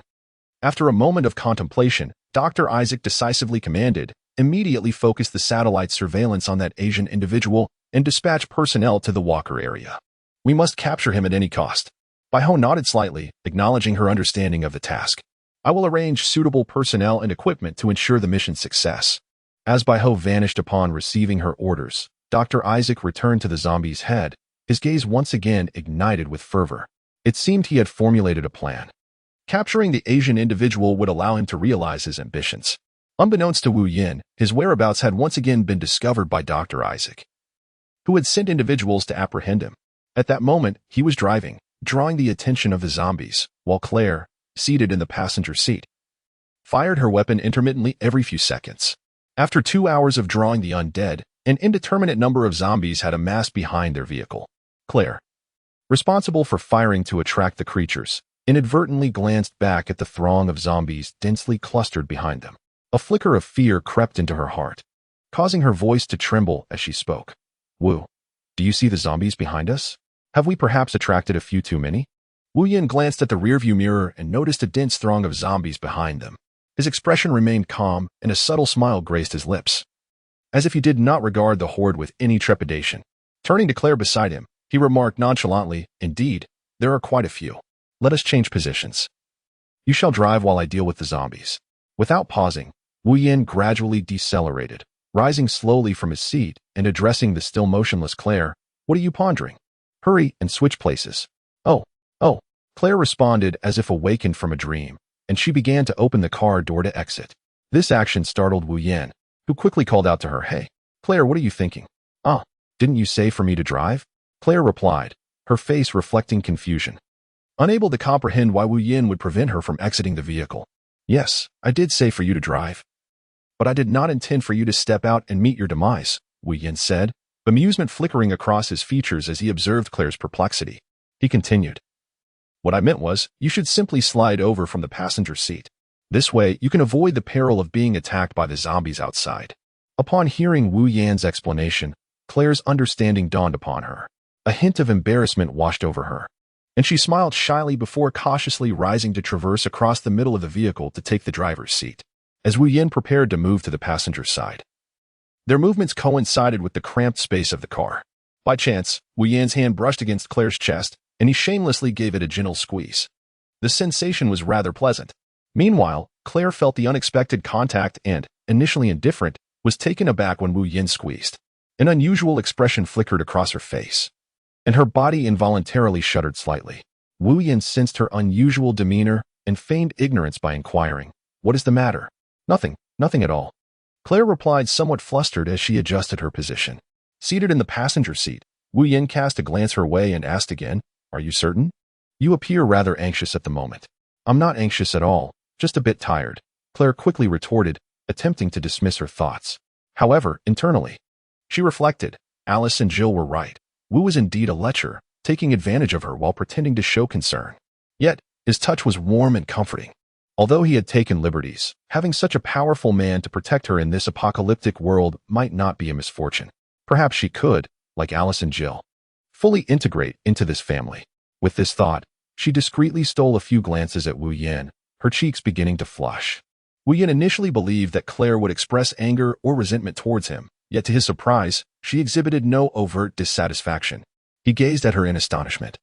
After a moment of contemplation, Dr. Isaac decisively commanded, "Immediately focus the satellite's surveillance on that Asian individual and dispatch personnel to the Walker area. We must capture him at any cost." Baiho nodded slightly, acknowledging her understanding of the task. "I will arrange suitable personnel and equipment to ensure the mission's success." As Baiho vanished upon receiving her orders, Dr. Isaac returned to the zombie's head, his gaze once again ignited with fervor. It seemed he had formulated a plan. Capturing the Asian individual would allow him to realize his ambitions. Unbeknownst to Wu Yin, his whereabouts had once again been discovered by Dr. Isaac, who had sent individuals to apprehend him. At that moment, he was driving, drawing the attention of the zombies, while Claire, seated in the passenger seat, fired her weapon intermittently every few seconds. After 2 hours of drawing the undead, an indeterminate number of zombies had amassed behind their vehicle. Claire, responsible for firing to attract the creatures, inadvertently glanced back at the throng of zombies densely clustered behind them. A flicker of fear crept into her heart, causing her voice to tremble as she spoke. "Wu, do you see the zombies behind us? Have we perhaps attracted a few too many?" Wu Yin glanced at the rearview mirror and noticed a dense throng of zombies behind them. His expression remained calm, and a subtle smile graced his lips, as if he did not regard the horde with any trepidation. Turning to Claire beside him, he remarked nonchalantly, "Indeed, there are quite a few. Let us change positions. You shall drive while I deal with the zombies." Without pausing, Wu Yin gradually decelerated, rising slowly from his seat and addressing the still motionless Claire. "What are you pondering? Hurry and switch places." Oh, Claire responded as if awakened from a dream, and she began to open the car door to exit. This action startled Wu Yin, who quickly called out to her, "Hey, Claire, what are you thinking?" "Ah, didn't you say for me to drive?" Claire replied, her face reflecting confusion, unable to comprehend why Wu Yin would prevent her from exiting the vehicle. "Yes, I did say for you to drive, but I did not intend for you to step out and meet your demise," Wu Yin said, amusement flickering across his features as he observed Claire's perplexity. He continued, "What I meant was, you should simply slide over from the passenger seat. This way, you can avoid the peril of being attacked by the zombies outside." Upon hearing Wu Yan's explanation, Claire's understanding dawned upon her. A hint of embarrassment washed over her, and she smiled shyly before cautiously rising to traverse across the middle of the vehicle to take the driver's seat. As Wu Yin prepared to move to the passenger side, their movements coincided with the cramped space of the car. By chance, Wu Yan's hand brushed against Claire's chest, and he shamelessly gave it a gentle squeeze. The sensation was rather pleasant. Meanwhile, Claire felt the unexpected contact and, initially indifferent, was taken aback when Wu Yin squeezed. An unusual expression flickered across her face, and her body involuntarily shuddered slightly. Wu Yin sensed her unusual demeanor and feigned ignorance by inquiring, "What is the matter?" Nothing at all," Claire replied, somewhat flustered as she adjusted her position. Seated in the passenger seat, Wu Yin cast a glance her way and asked again, "Are you certain? You appear rather anxious at the moment." "I'm not anxious at all, just a bit tired," Claire quickly retorted, attempting to dismiss her thoughts. However, internally, she reflected, Alice and Jill were right. Wu was indeed a lecher, taking advantage of her while pretending to show concern. Yet, his touch was warm and comforting. Although he had taken liberties, having such a powerful man to protect her in this apocalyptic world might not be a misfortune. Perhaps she could, like Alice and Jill, fully integrate into this family. With this thought, she discreetly stole a few glances at Wu Yin, her cheeks beginning to flush. Wu Yin initially believed that Claire would express anger or resentment towards him, yet to his surprise, she exhibited no overt dissatisfaction. He gazed at her in astonishment,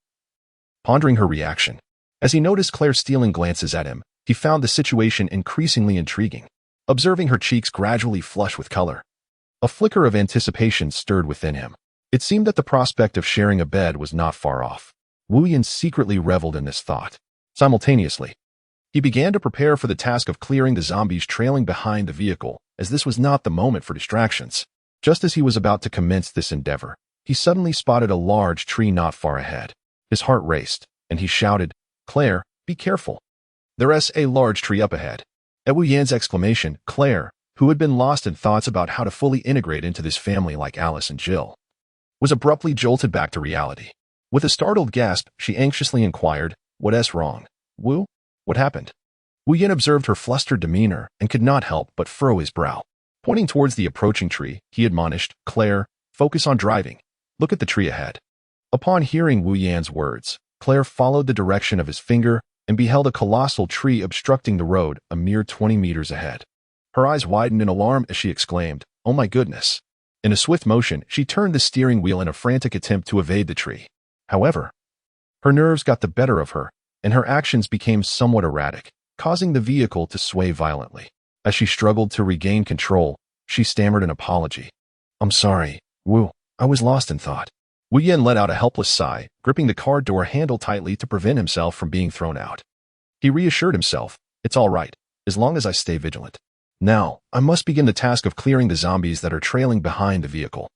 pondering her reaction. As he noticed Claire stealing glances at him, he found the situation increasingly intriguing, observing her cheeks gradually flush with color. A flicker of anticipation stirred within him. It seemed that the prospect of sharing a bed was not far off. Wu Yin secretly reveled in this thought. Simultaneously, he began to prepare for the task of clearing the zombies trailing behind the vehicle, as this was not the moment for distractions. Just as he was about to commence this endeavor, he suddenly spotted a large tree not far ahead. His heart raced, and he shouted, "Claire, be careful. There's a large tree up ahead." At Wu Yan's exclamation, Claire, who had been lost in thoughts about how to fully integrate into this family like Alice and Jill, was abruptly jolted back to reality. With a startled gasp, she anxiously inquired, "What's wrong? Wu? What happened?" Wu Yin observed her flustered demeanor and could not help but furrow his brow. Pointing towards the approaching tree, he admonished, "Claire, focus on driving. Look at the tree ahead." Upon hearing Wu Yan's words, Claire followed the direction of his finger and beheld a colossal tree obstructing the road a mere 20 meters ahead. Her eyes widened in alarm as she exclaimed, "Oh my goodness." In a swift motion, she turned the steering wheel in a frantic attempt to evade the tree. However, her nerves got the better of her, and her actions became somewhat erratic, causing the vehicle to sway violently. As she struggled to regain control, she stammered an apology. "I'm sorry, Wu. I was lost in thought." Wu Yin let out a helpless sigh, gripping the car door handle tightly to prevent himself from being thrown out. He reassured himself, "It's all right, as long as I stay vigilant. Now, I must begin the task of clearing the zombies that are trailing behind the vehicle."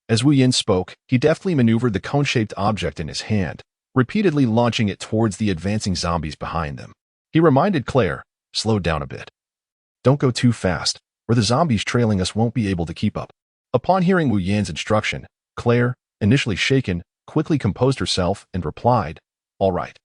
As Wu Yin spoke, he deftly maneuvered the cone-shaped object in his hand, repeatedly launching it towards the advancing zombies behind them. He reminded Claire, "Slow down a bit. Don't go too fast, or the zombies trailing us won't be able to keep up." Upon hearing Wu Yan's instruction, Claire, initially shaken, quickly composed herself and replied, "All right."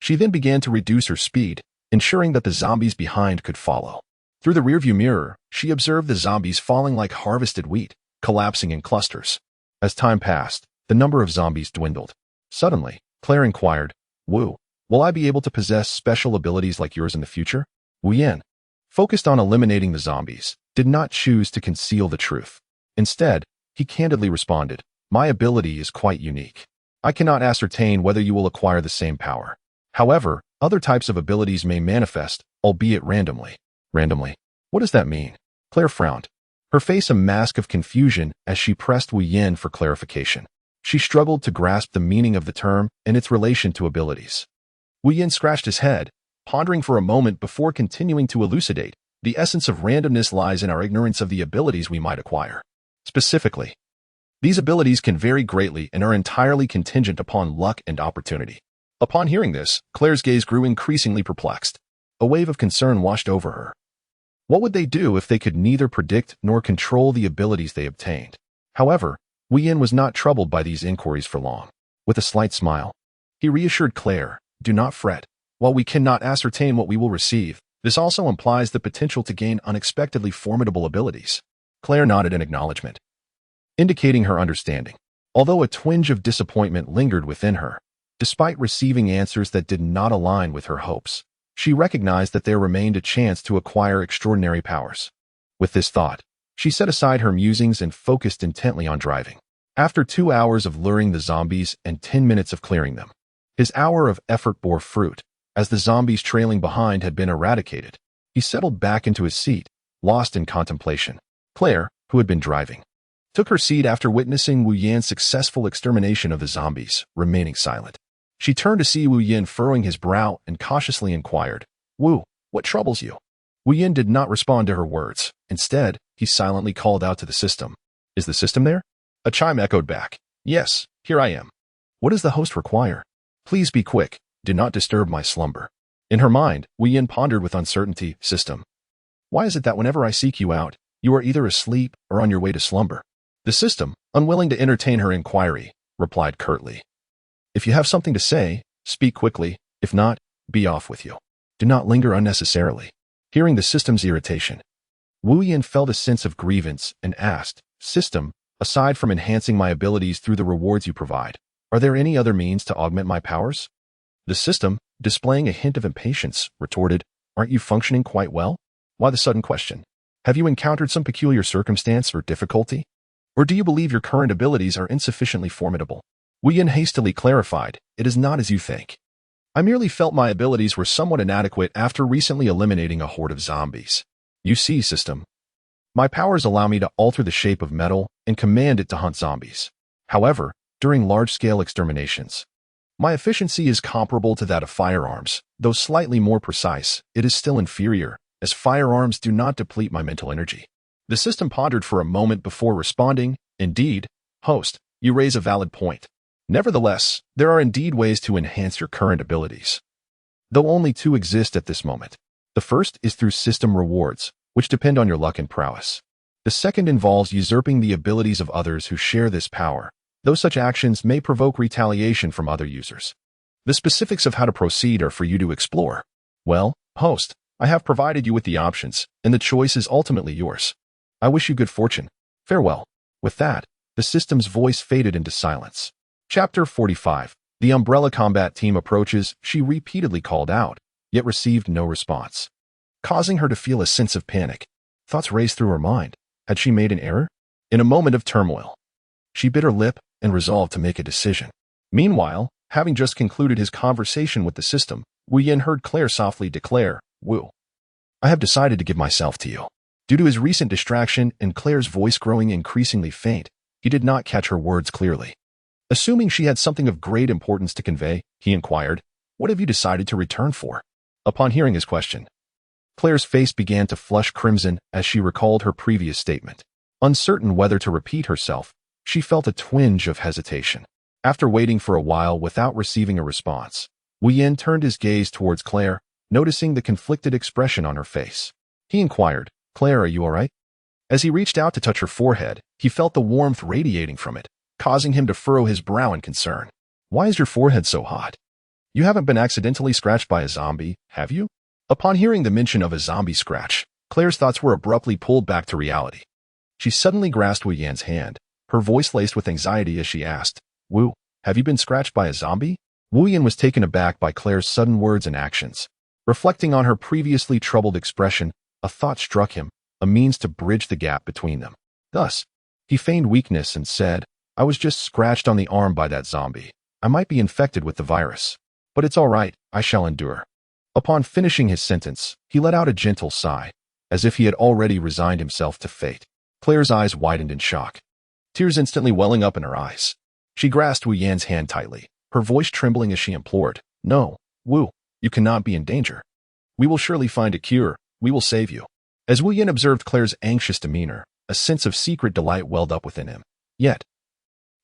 She then began to reduce her speed, ensuring that the zombies behind could follow. Through the rearview mirror, she observed the zombies falling like harvested wheat, collapsing in clusters. As time passed, the number of zombies dwindled. Suddenly, Claire inquired, "Wu, will I be able to possess special abilities like yours in the future?" Wu Yan, focused on eliminating the zombies, did not choose to conceal the truth. Instead, he candidly responded, "My ability is quite unique. I cannot ascertain whether you will acquire the same power. However, other types of abilities may manifest, albeit randomly." "Randomly? What does that mean?" Claire frowned, her face a mask of confusion as she pressed Wu Yin for clarification. She struggled to grasp the meaning of the term and its relation to abilities. Wu Yin scratched his head, pondering for a moment before continuing to elucidate. "The essence of randomness lies in our ignorance of the abilities we might acquire. Specifically, these abilities can vary greatly and are entirely contingent upon luck and opportunity." Upon hearing this, Claire's gaze grew increasingly perplexed. A wave of concern washed over her. What would they do if they could neither predict nor control the abilities they obtained? However, Wu Yin was not troubled by these inquiries for long. With a slight smile, he reassured Claire, "Do not fret. While we cannot ascertain what we will receive, this also implies the potential to gain unexpectedly formidable abilities." Claire nodded in acknowledgement, indicating her understanding. Although a twinge of disappointment lingered within her, despite receiving answers that did not align with her hopes, she recognized that there remained a chance to acquire extraordinary powers. With this thought, she set aside her musings and focused intently on driving. After 2 hours of luring the zombies and 10 minutes of clearing them, his hour of effort bore fruit. As the zombies trailing behind had been eradicated, he settled back into his seat, lost in contemplation. Claire, who had been driving, took her seat after witnessing Wu Yan's successful extermination of the zombies, remaining silent. She turned to see Wu Yin furrowing his brow and cautiously inquired, "Wu, what troubles you?" Wu Yin did not respond to her words. Instead, he silently called out to the system. "Is the system there?" A chime echoed back. "Yes, here I am." "What does the host require? Please be quick. Do not disturb my slumber." In her mind, Wu Yin pondered with uncertainty, "System, why is it that whenever I seek you out, you are either asleep or on your way to slumber?" The system, unwilling to entertain her inquiry, replied curtly, "If you have something to say, speak quickly. If not, be off with you. Do not linger unnecessarily." Hearing the system's irritation, Wu Yin felt a sense of grievance and asked, "System, aside from enhancing my abilities through the rewards you provide, are there any other means to augment my powers?" The system, displaying a hint of impatience, retorted, "Aren't you functioning quite well? Why the sudden question? Have you encountered some peculiar circumstance or difficulty? Or do you believe your current abilities are insufficiently formidable?" Wu Yin hastily clarified, "It is not as you think. I merely felt my abilities were somewhat inadequate after recently eliminating a horde of zombies. You see, system, my powers allow me to alter the shape of metal and command it to hunt zombies. However, during large-scale exterminations, my efficiency is comparable to that of firearms. Though slightly more precise, it is still inferior, as firearms do not deplete my mental energy." The system pondered for a moment before responding, "Indeed, host, you raise a valid point. Nevertheless, there are indeed ways to enhance your current abilities, though only two exist at this moment. The first is through system rewards, which depend on your luck and prowess. The second involves usurping the abilities of others who share this power, though such actions may provoke retaliation from other users. The specifics of how to proceed are for you to explore. Well, host, I have provided you with the options, and the choice is ultimately yours. I wish you good fortune. Farewell. With that, the system's voice faded into silence. Chapter 45. The Umbrella Combat Team approaches, she repeatedly called out, yet received no response, causing her to feel a sense of panic. Thoughts raced through her mind. Had she made an error? In a moment of turmoil, she bit her lip and resolved to make a decision. Meanwhile, having just concluded his conversation with the system, Wu Yin heard Claire softly declare, "Wu, I have decided to give myself to you." Due to his recent distraction and Claire's voice growing increasingly faint, he did not catch her words clearly. Assuming she had something of great importance to convey, he inquired, "What have you decided to return for?" Upon hearing his question, Claire's face began to flush crimson as she recalled her previous statement. Uncertain whether to repeat herself, she felt a twinge of hesitation. After waiting for a while without receiving a response, Wu Yin turned his gaze towards Claire, noticing the conflicted expression on her face. He inquired, "Claire, are you all right?" As he reached out to touch her forehead, he felt the warmth radiating from it, causing him to furrow his brow in concern. "Why is your forehead so hot? You haven't been accidentally scratched by a zombie, have you?" Upon hearing the mention of a zombie scratch, Claire's thoughts were abruptly pulled back to reality. She suddenly grasped Wu Yan's hand, her voice laced with anxiety as she asked, "Wu, have you been scratched by a zombie?" Wu Yan was taken aback by Claire's sudden words and actions. Reflecting on her previously troubled expression, a thought struck him, a means to bridge the gap between them. Thus, he feigned weakness and said, "I was just scratched on the arm by that zombie. I might be infected with the virus. But it's all right, I shall endure." Upon finishing his sentence, he let out a gentle sigh, as if he had already resigned himself to fate. Claire's eyes widened in shock, tears instantly welling up in her eyes. She grasped Wu Yan's hand tightly, her voice trembling as she implored, "No, Wu, you cannot be in danger. We will surely find a cure, we will save you." As Wu Yan observed Claire's anxious demeanor, a sense of secret delight welled up within him. Yet,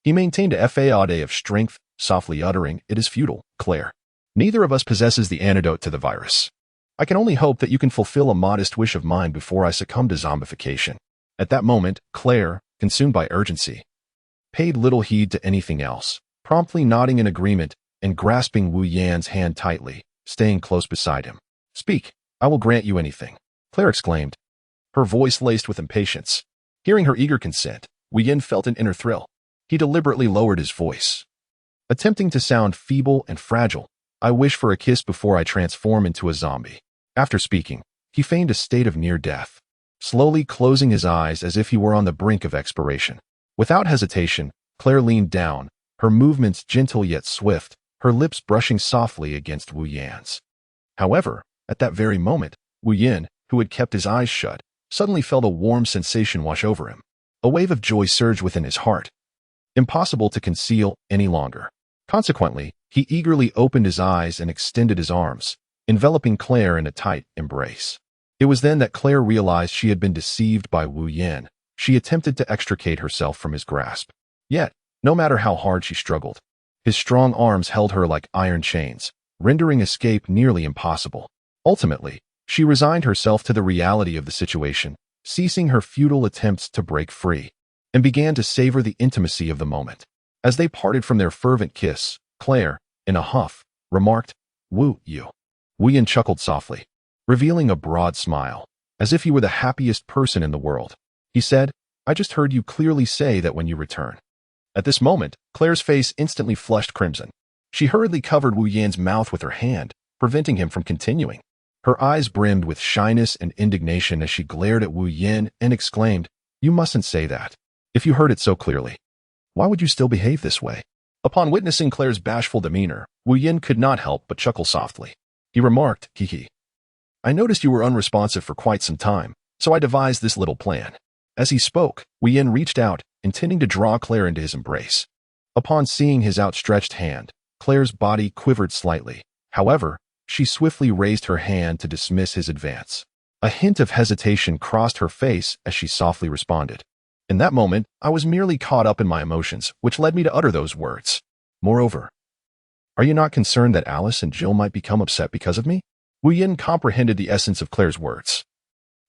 he maintained a facade of strength, softly uttering, "It is futile, Claire. Neither of us possesses the antidote to the virus. I can only hope that you can fulfill a modest wish of mine before I succumb to zombification." At that moment, Claire, consumed by urgency, paid little heed to anything else, promptly nodding in agreement and grasping Wu Yan's hand tightly, staying close beside him. "Speak, I will grant you anything," Claire exclaimed, her voice laced with impatience. Hearing her eager consent, Wu Yan felt an inner thrill. He deliberately lowered his voice, attempting to sound feeble and fragile. "I wish for a kiss before I transform into a zombie." After speaking, he feigned a state of near death, slowly closing his eyes as if he were on the brink of expiration. Without hesitation, Claire leaned down, her movements gentle yet swift, her lips brushing softly against Wu Yan's. However, at that very moment, Wu Yan, who had kept his eyes shut, suddenly felt a warm sensation wash over him. A wave of joy surged within his heart, impossible to conceal any longer. Consequently, he eagerly opened his eyes and extended his arms, enveloping Claire in a tight embrace. It was then that Claire realized she had been deceived by Wu Yan. She attempted to extricate herself from his grasp. Yet, no matter how hard she struggled, his strong arms held her like iron chains, rendering escape nearly impossible. Ultimately, she resigned herself to the reality of the situation, ceasing her futile attempts to break free, and began to savor the intimacy of the moment. As they parted from their fervent kiss, Claire, in a huff, remarked, "Wu, you." Wu Yan chuckled softly, revealing a broad smile, as if he were the happiest person in the world. He said, "I just heard you clearly say that when you return." At this moment, Claire's face instantly flushed crimson. She hurriedly covered Wu Yan's mouth with her hand, preventing him from continuing. Her eyes brimmed with shyness and indignation as she glared at Wu Yan and exclaimed, "You mustn't say that. If you heard it so clearly, why would you still behave this way?" Upon witnessing Claire's bashful demeanor, Wu Yan could not help but chuckle softly. He remarked, "Hee. I noticed you were unresponsive for quite some time, so I devised this little plan." As he spoke, Wu Yan reached out, intending to draw Claire into his embrace. Upon seeing his outstretched hand, Claire's body quivered slightly. However, she swiftly raised her hand to dismiss his advance. A hint of hesitation crossed her face as she softly responded, "In that moment, I was merely caught up in my emotions, which led me to utter those words. Moreover, are you not concerned that Alice and Jill might become upset because of me?" Wu Yan comprehended the essence of Claire's words.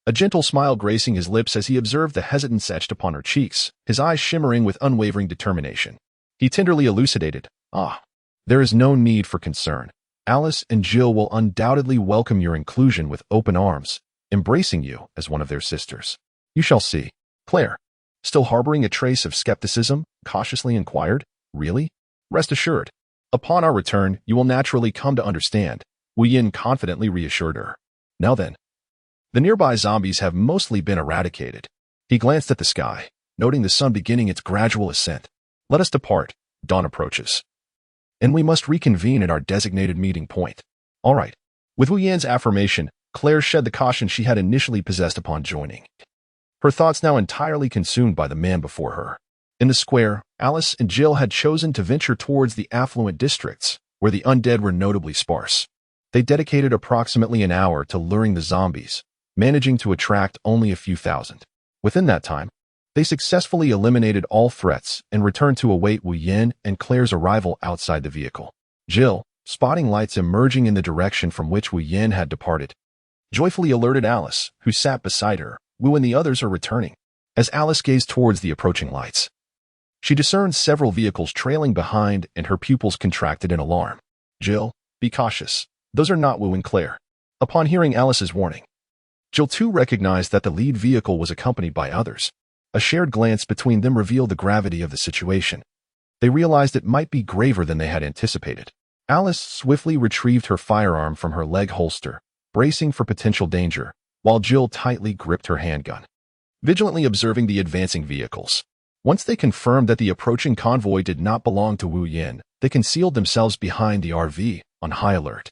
a gentle smile gracing his lips as he observed the hesitance etched upon her cheeks, his eyes shimmering with unwavering determination. He tenderly elucidated, there is no need for concern. Alice and Jill will undoubtedly welcome your inclusion with open arms, embracing you as one of their sisters. You shall see. Claire, still harboring a trace of skepticism, cautiously inquired, Really? Rest assured. Upon our return, you will naturally come to understand, Wu Yin confidently reassured her. Now then. The nearby zombies have mostly been eradicated. He glanced at the sky, noting the sun beginning its gradual ascent. Let us depart. Dawn approaches. And we must reconvene at our designated meeting point. All right. With Wu Yan's affirmation, Claire shed the caution she had initially possessed upon joining. Her thoughts now entirely consumed by the man before her. In the square, Alice and Jill had chosen to venture towards the affluent districts, where the undead were notably sparse. They dedicated approximately an hour to luring the zombies, managing to attract only a few thousand. Within that time, they successfully eliminated all threats and returned to await Wu Yin and Claire's arrival outside the vehicle. Jill, spotting lights emerging in the direction from which Wu Yin had departed, joyfully alerted Alice, who sat beside her. Wu and the others are returning. As Alice gazed towards the approaching lights, she discerned several vehicles trailing behind and her pupils contracted in alarm. Jill, be cautious. Those are not Wu and Claire. Upon hearing Alice's warning, Jill too recognized that the lead vehicle was accompanied by others. A shared glance between them revealed the gravity of the situation. They realized it might be graver than they had anticipated. Alice swiftly retrieved her firearm from her leg holster, bracing for potential danger, while Jill tightly gripped her handgun, vigilantly observing the advancing vehicles. Once they confirmed that the approaching convoy did not belong to Wu Yin, they concealed themselves behind the RV, on high alert.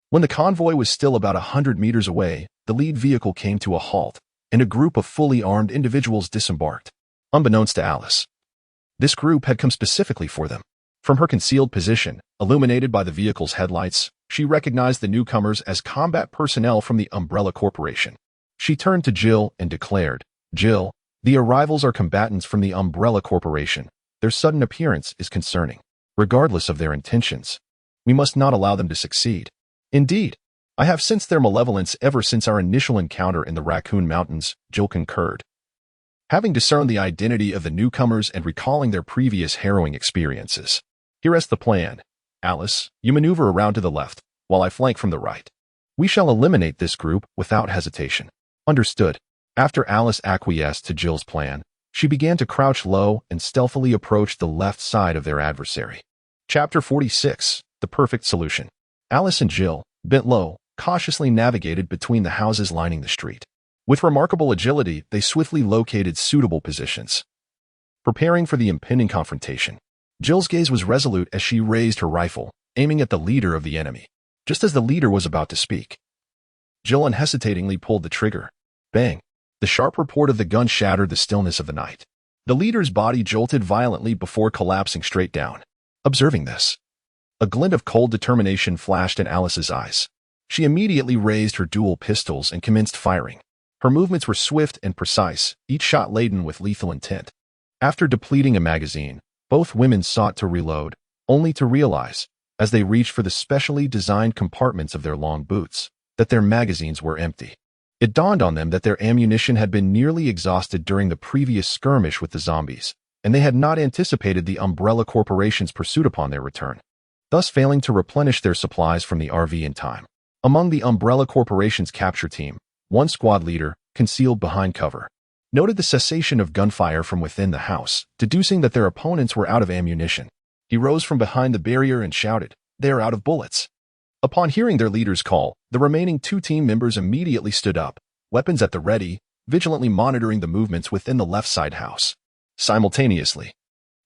When the convoy was still about 100 meters away, the lead vehicle came to a halt, and a group of fully armed individuals disembarked. Unbeknownst to Alice, this group had come specifically for them. From her concealed position, illuminated by the vehicle's headlights, she recognized the newcomers as combat personnel from the Umbrella Corporation. She turned to Jill and declared, Jill, the arrivals are combatants from the Umbrella Corporation. Their sudden appearance is concerning. Regardless of their intentions, we must not allow them to succeed. Indeed, I have sensed their malevolence ever since our initial encounter in the Raccoon Mountains, Jill concurred. Having discerned the identity of the newcomers and recalling their previous harrowing experiences, here is the plan. Alice, you maneuver around to the left, while I flank from the right. We shall eliminate this group without hesitation. Understood. After Alice acquiesced to Jill's plan, she began to crouch low and stealthily approach the left side of their adversary. Chapter 46. The Perfect Solution. Alice and Jill, bent low, cautiously navigated between the houses lining the street. With remarkable agility, they swiftly located suitable positions. Preparing for the impending confrontation, Jill's gaze was resolute as she raised her rifle, aiming at the leader of the enemy. Just as the leader was about to speak, Jill unhesitatingly pulled the trigger. Bang! The sharp report of the gun shattered the stillness of the night. The leader's body jolted violently before collapsing straight down. Observing this, a glint of cold determination flashed in Alice's eyes. She immediately raised her dual pistols and commenced firing. Her movements were swift and precise, each shot laden with lethal intent. After depleting a magazine, both women sought to reload, only to realize, as they reached for the specially designed compartments of their long boots, that their magazines were empty. It dawned on them that their ammunition had been nearly exhausted during the previous skirmish with the zombies, and they had not anticipated the Umbrella Corporation's pursuit upon their return, thus failing to replenish their supplies from the RV in time. Among the Umbrella Corporation's capture team, one squad leader, concealed behind cover, noted the cessation of gunfire from within the house, deducing that their opponents were out of ammunition. He rose from behind the barrier and shouted, "They are out of bullets." Upon hearing their leader's call, the remaining two team members immediately stood up, weapons at the ready, vigilantly monitoring the movements within the left side house. Simultaneously,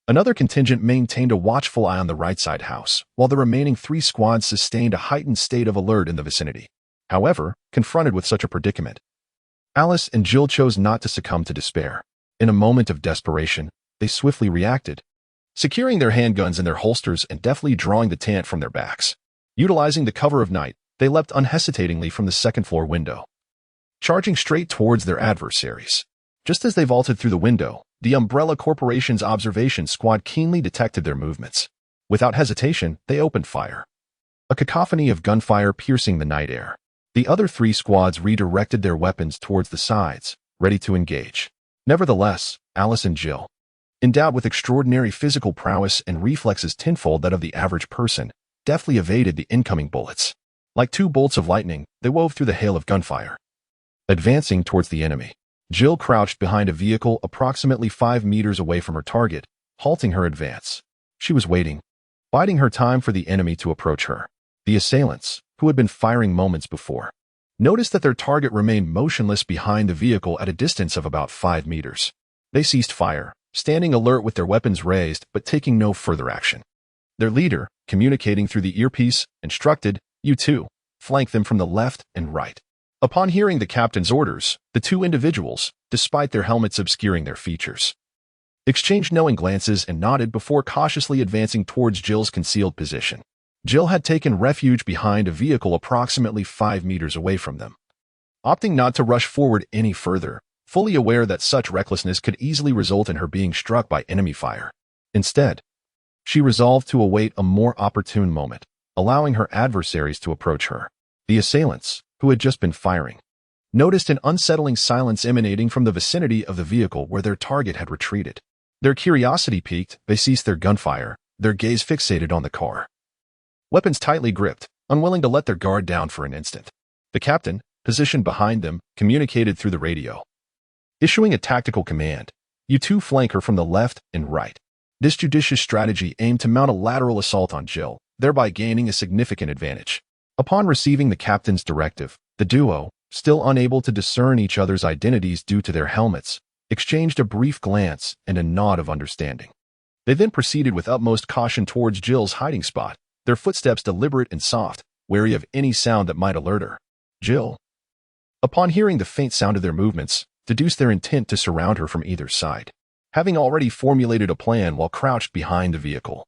another contingent maintained a watchful eye on the right side house, while the remaining three squads sustained a heightened state of alert in the vicinity. However, confronted with such a predicament, Alice and Jill chose not to succumb to despair. In a moment of desperation, they swiftly reacted, securing their handguns in their holsters and deftly drawing the tent from their backs. Utilizing the cover of night, they leapt unhesitatingly from the second-floor window, charging straight towards their adversaries. Just as they vaulted through the window, the Umbrella Corporation's observation squad keenly detected their movements. Without hesitation, they opened fire, a cacophony of gunfire piercing the night air. The other 3 squads redirected their weapons towards the sides, ready to engage. Nevertheless, Alice and Jill, endowed with extraordinary physical prowess and reflexes tenfold that of the average person, deftly evaded the incoming bullets. Like 2 bolts of lightning, they wove through the hail of gunfire. Advancing towards the enemy, Jill crouched behind a vehicle approximately 5 meters away from her target, halting her advance. She was waiting, biding her time for the enemy to approach her. The assailants, who had been firing moments before, noticed that their target remained motionless behind the vehicle at a distance of about 5 meters. They ceased fire, standing alert with their weapons raised but taking no further action. Their leader, communicating through the earpiece, instructed, "You two, flank them from the left and right." Upon hearing the captain's orders, the 2 individuals, despite their helmets obscuring their features, exchanged knowing glances and nodded before cautiously advancing towards Jill's concealed position. Jill had taken refuge behind a vehicle approximately 5 meters away from them, opting not to rush forward any further, fully aware that such recklessness could easily result in her being struck by enemy fire. Instead, she resolved to await a more opportune moment, allowing her adversaries to approach her. The assailants, who had just been firing, noticed an unsettling silence emanating from the vicinity of the vehicle where their target had retreated. Their curiosity piqued, they ceased their gunfire, their gaze fixated on the car, weapons tightly gripped, unwilling to let their guard down for an instant. The captain, positioned behind them, communicated through the radio, issuing a tactical command, "You two flank her from the left and right." This judicious strategy aimed to mount a lateral assault on Jill, thereby gaining a significant advantage. Upon receiving the captain's directive, the duo, still unable to discern each other's identities due to their helmets, exchanged a brief glance and a nod of understanding. They then proceeded with utmost caution towards Jill's hiding spot, their footsteps deliberate and soft, wary of any sound that might alert her. Jill, upon hearing the faint sound of their movements, deduced their intent to surround her from either side. Having already formulated a plan while crouched behind the vehicle,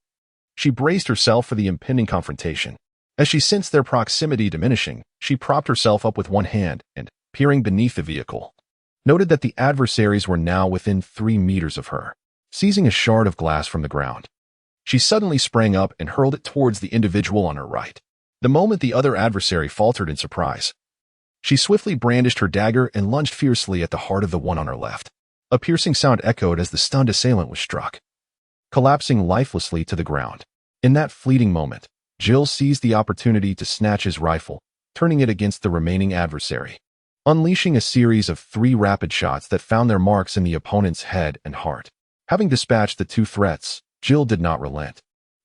she braced herself for the impending confrontation. As she sensed their proximity diminishing, she propped herself up with one hand and, peering beneath the vehicle, noted that the adversaries were now within 3 meters of her. Seizing a shard of glass from the ground, she suddenly sprang up and hurled it towards the individual on her right. The moment the other adversary faltered in surprise, she swiftly brandished her dagger and lunged fiercely at the heart of the one on her left. A piercing sound echoed as the stunned assailant was struck, collapsing lifelessly to the ground. In that fleeting moment, Jill seized the opportunity to snatch his rifle, turning it against the remaining adversary, unleashing a series of 3 rapid shots that found their marks in the opponent's head and heart. Having dispatched the 2 threats, Jill did not relent.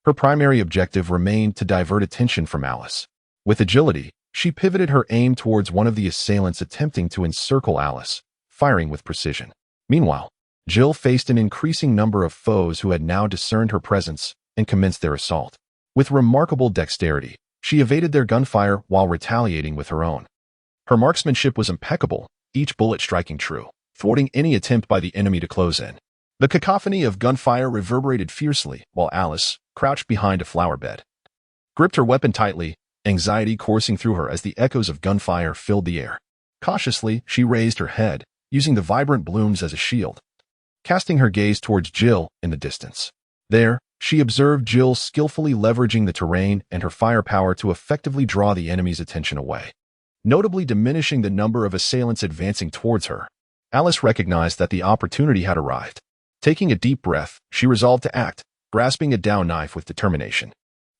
Her primary objective remained to divert attention from Alice. With agility, she pivoted her aim towards one of the assailants attempting to encircle Alice, firing with precision. Meanwhile, Jill faced an increasing number of foes who had now discerned her presence and commenced their assault. With remarkable dexterity, she evaded their gunfire while retaliating with her own. Her marksmanship was impeccable, each bullet striking true, thwarting any attempt by the enemy to close in. The cacophony of gunfire reverberated fiercely while Alice, crouched behind a flower bed, gripped her weapon tightly, anxiety coursing through her as the echoes of gunfire filled the air. Cautiously, she raised her head, using the vibrant blooms as a shield, casting her gaze towards Jill in the distance. There, she observed Jill skillfully leveraging the terrain and her firepower to effectively draw the enemy's attention away, notably diminishing the number of assailants advancing towards her. Alice recognized that the opportunity had arrived. Taking a deep breath, she resolved to act, grasping a down knife with determination.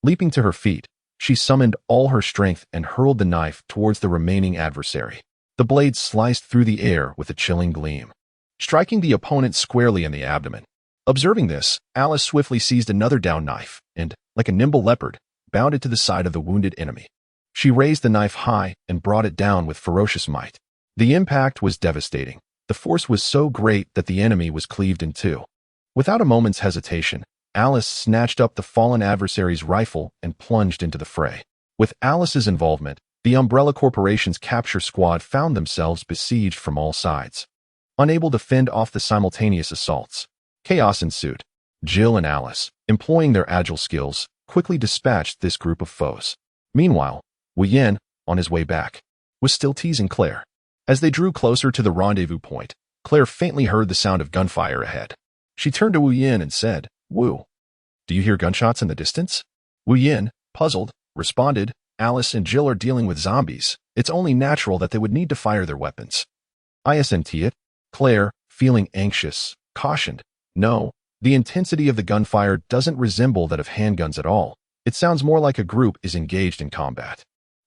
Leaping to her feet, she summoned all her strength and hurled the knife towards the remaining adversary. The blade sliced through the air with a chilling gleam, striking the opponent squarely in the abdomen. Observing this, Alice swiftly seized another down knife and, like a nimble leopard, bounded to the side of the wounded enemy. She raised the knife high and brought it down with ferocious might. The impact was devastating. The force was so great that the enemy was cleaved in 2. Without a moment's hesitation, Alice snatched up the fallen adversary's rifle and plunged into the fray. With Alice's involvement, the Umbrella Corporation's capture squad found themselves besieged from all sides. Unable to fend off the simultaneous assaults, chaos ensued. Jill and Alice, employing their agile skills, quickly dispatched this group of foes. Meanwhile, Wu-Yen, on his way back, was still teasing Claire. As they drew closer to the rendezvous point, Claire faintly heard the sound of gunfire ahead. She turned to Wu-Yen and said, "Wu, do you hear gunshots in the distance?" Wu-Yen, puzzled, responded, Alice and Jill are dealing with zombies. It's only natural that they would need to fire their weapons. Isn't it? Claire, feeling anxious, cautioned. No, the intensity of the gunfire doesn't resemble that of handguns at all. It sounds more like a group is engaged in combat.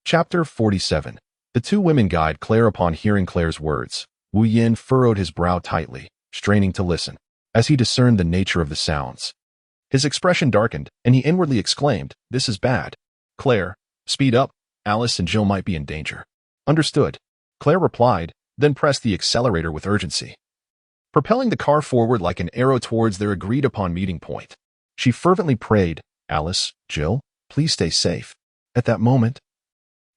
Chapter 47. The two women guide Claire. Upon hearing Claire's words, Wu Yin furrowed his brow tightly, straining to listen. As he discerned the nature of the sounds, his expression darkened, and he inwardly exclaimed, "This is bad. Claire, speed up. Alice and Jill might be in danger." "Understood," Claire replied, then pressed the accelerator with urgency, propelling the car forward like an arrow towards their agreed-upon meeting point. She fervently prayed, "Alice, Jill, please stay safe." At that moment,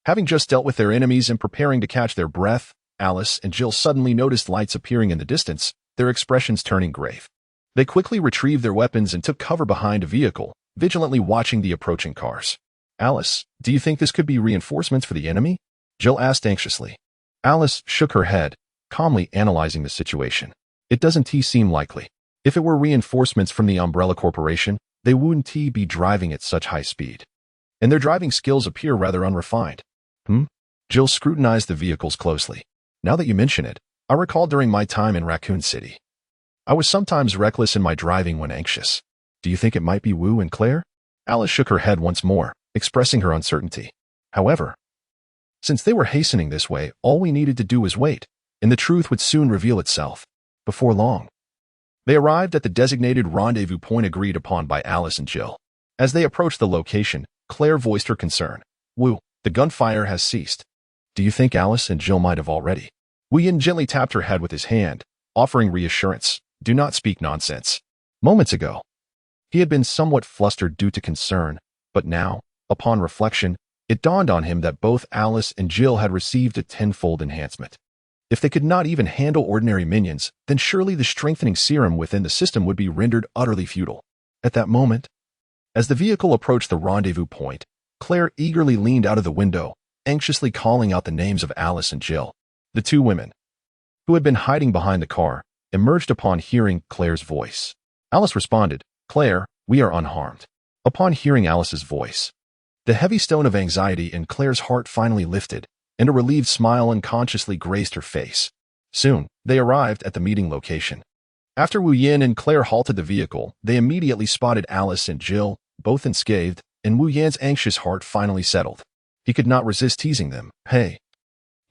having just dealt with their enemies and preparing to catch their breath, Alice and Jill suddenly noticed lights appearing in the distance, their expressions turning grave. They quickly retrieved their weapons and took cover behind a vehicle, vigilantly watching the approaching cars. "Alice, do you think this could be reinforcements for the enemy?" Jill asked anxiously. Alice shook her head, calmly analyzing the situation. "It doesn't seem likely. If it were reinforcements from the Umbrella Corporation, they wouldn't be driving at such high speed. And their driving skills appear rather unrefined." Jill scrutinized the vehicles closely. "Now that you mention it, I recall during my time in Raccoon City, I was sometimes reckless in my driving when anxious. Do you think it might be Wu and Claire?" Alice shook her head once more, expressing her uncertainty. However, since they were hastening this way, all we needed to do was wait, and the truth would soon reveal itself. Before long, they arrived at the designated rendezvous point agreed upon by Alice and Jill. As they approached the location, Claire voiced her concern. "Wu, the gunfire has ceased. Do you think Alice and Jill might have already?" Wu Yin gently tapped her head with his hand, offering reassurance. "Do not speak nonsense." Moments ago, he had been somewhat flustered due to concern, but now, upon reflection, it dawned on him that both Alice and Jill had received a tenfold enhancement. If they could not even handle ordinary minions, then surely the strengthening serum within the system would be rendered utterly futile. At that moment, as the vehicle approached the rendezvous point, Claire eagerly leaned out of the window, anxiously calling out the names of Alice and Jill. The two women, who had been hiding behind the car, emerged upon hearing Claire's voice. Alice responded, "Claire, we are unharmed." Upon hearing Alice's voice, the heavy stone of anxiety in Claire's heart finally lifted, and a relieved smile unconsciously graced her face. Soon, they arrived at the meeting location. After Wu Yin and Claire halted the vehicle, they immediately spotted Alice and Jill, both unscathed, and Wu Yan's anxious heart finally settled. He could not resist teasing them. "Hey,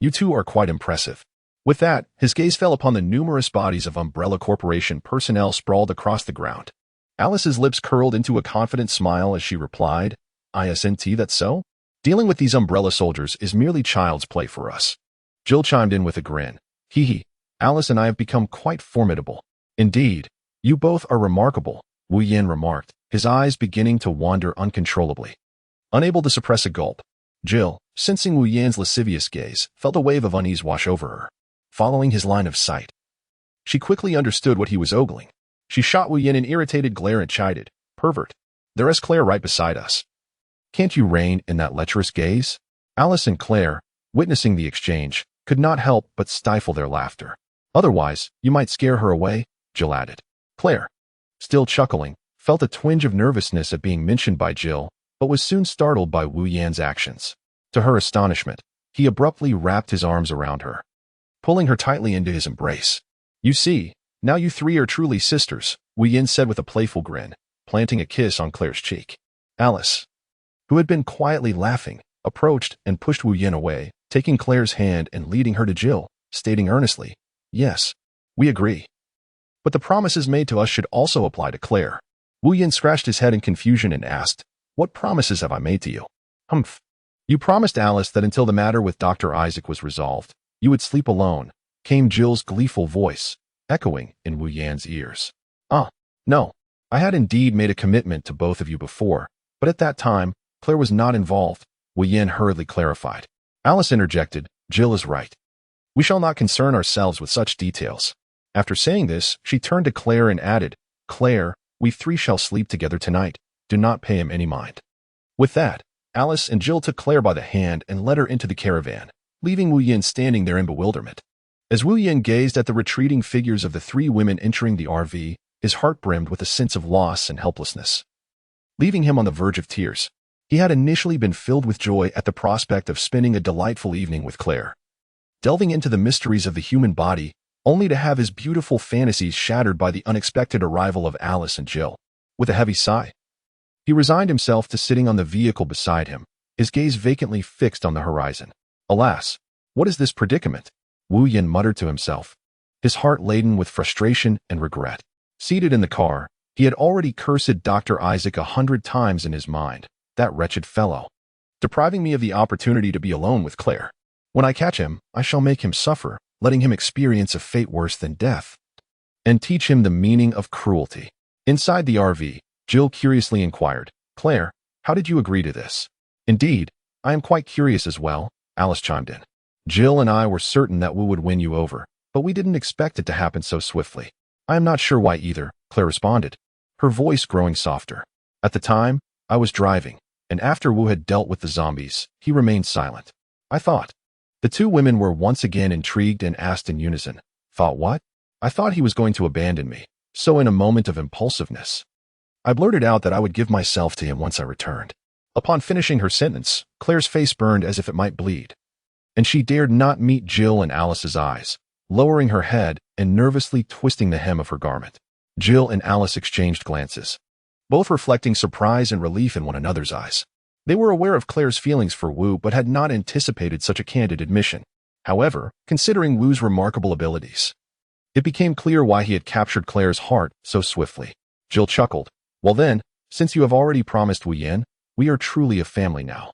you two are quite impressive." With that, his gaze fell upon the numerous bodies of Umbrella Corporation personnel sprawled across the ground. Alice's lips curled into a confident smile as she replied, "Isn't that so? Dealing with these Umbrella soldiers is merely child's play for us." Jill chimed in with a grin. "Hee hee, Alice and I have become quite formidable." "Indeed, you both are remarkable," Wu Yin remarked, his eyes beginning to wander uncontrollably. Unable to suppress a gulp, Jill, sensing Wu Yan's lascivious gaze, felt a wave of unease wash over her. Following his line of sight, she quickly understood what he was ogling. She shot Wu Yin an irritated glare and chided, "Pervert, there's Claire right beside us. Can't you rein in that lecherous gaze?" Alice and Claire, witnessing the exchange, could not help but stifle their laughter. "Otherwise, you might scare her away," Jill added. Claire, still chuckling, felt a twinge of nervousness at being mentioned by Jill, but was soon startled by Wu Yan's actions. To her astonishment, he abruptly wrapped his arms around her, pulling her tightly into his embrace. "You see, now you three are truly sisters," Wu Yin said with a playful grin, planting a kiss on Claire's cheek. Alice, who had been quietly laughing, approached and pushed Wu Yin away, taking Claire's hand and leading her to Jill, stating earnestly, "Yes, we agree. But the promises made to us should also apply to Claire." Wu Yin scratched his head in confusion and asked, "What promises have I made to you?" "Humph. You promised Alice that until the matter with Dr. Isaac was resolved, you would sleep alone," came Jill's gleeful voice, echoing in Wu Yan's ears. No, I had indeed made a commitment to both of you before, but at that time, Claire was not involved," Wu Yin hurriedly clarified. Alice interjected, "Jill is right. We shall not concern ourselves with such details." After saying this, she turned to Claire and added, "Claire, we three shall sleep together tonight. Do not pay him any mind." With that, Alice and Jill took Claire by the hand and led her into the caravan, leaving Wu Yin standing there in bewilderment. As Wu Yin gazed at the retreating figures of the three women entering the RV, his heart brimmed with a sense of loss and helplessness, leaving him on the verge of tears. He had initially been filled with joy at the prospect of spending a delightful evening with Claire, delving into the mysteries of the human body, only to have his beautiful fantasies shattered by the unexpected arrival of Alice and Jill. With a heavy sigh, he resigned himself to sitting on the vehicle beside him, his gaze vacantly fixed on the horizon. Alas, what is this predicament? Wu Yin muttered to himself, his heart laden with frustration and regret. Seated in the car, he had already cursed Dr. Isaac 100 times in his mind. That wretched fellow, depriving me of the opportunity to be alone with Claire. When I catch him, I shall make him suffer, letting him experience a fate worse than death, and teach him the meaning of cruelty. Inside the RV, Jill curiously inquired, Claire, how did you agree to this? Indeed, I am quite curious as well, Alice chimed in. Jill and I were certain that Wu would win you over, but we didn't expect it to happen so swiftly. I am not sure why either, Claire responded, her voice growing softer. At the time, I was driving, and after Wu had dealt with the zombies, he remained silent. I thought. The two women were once again intrigued and asked in unison, Thought what? I thought he was going to abandon me, so in a moment of impulsiveness, I blurted out that I would give myself to him once I returned. Upon finishing her sentence, Claire's face burned as if it might bleed, and she dared not meet Jill and Alice's eyes, lowering her head and nervously twisting the hem of her garment. Jill and Alice exchanged glances, both reflecting surprise and relief in one another's eyes. They were aware of Claire's feelings for Wu but had not anticipated such a candid admission. However, considering Wu's remarkable abilities, it became clear why he had captured Claire's heart so swiftly. Jill chuckled. Well then, since you have already promised Wu Yin, we are truly a family now,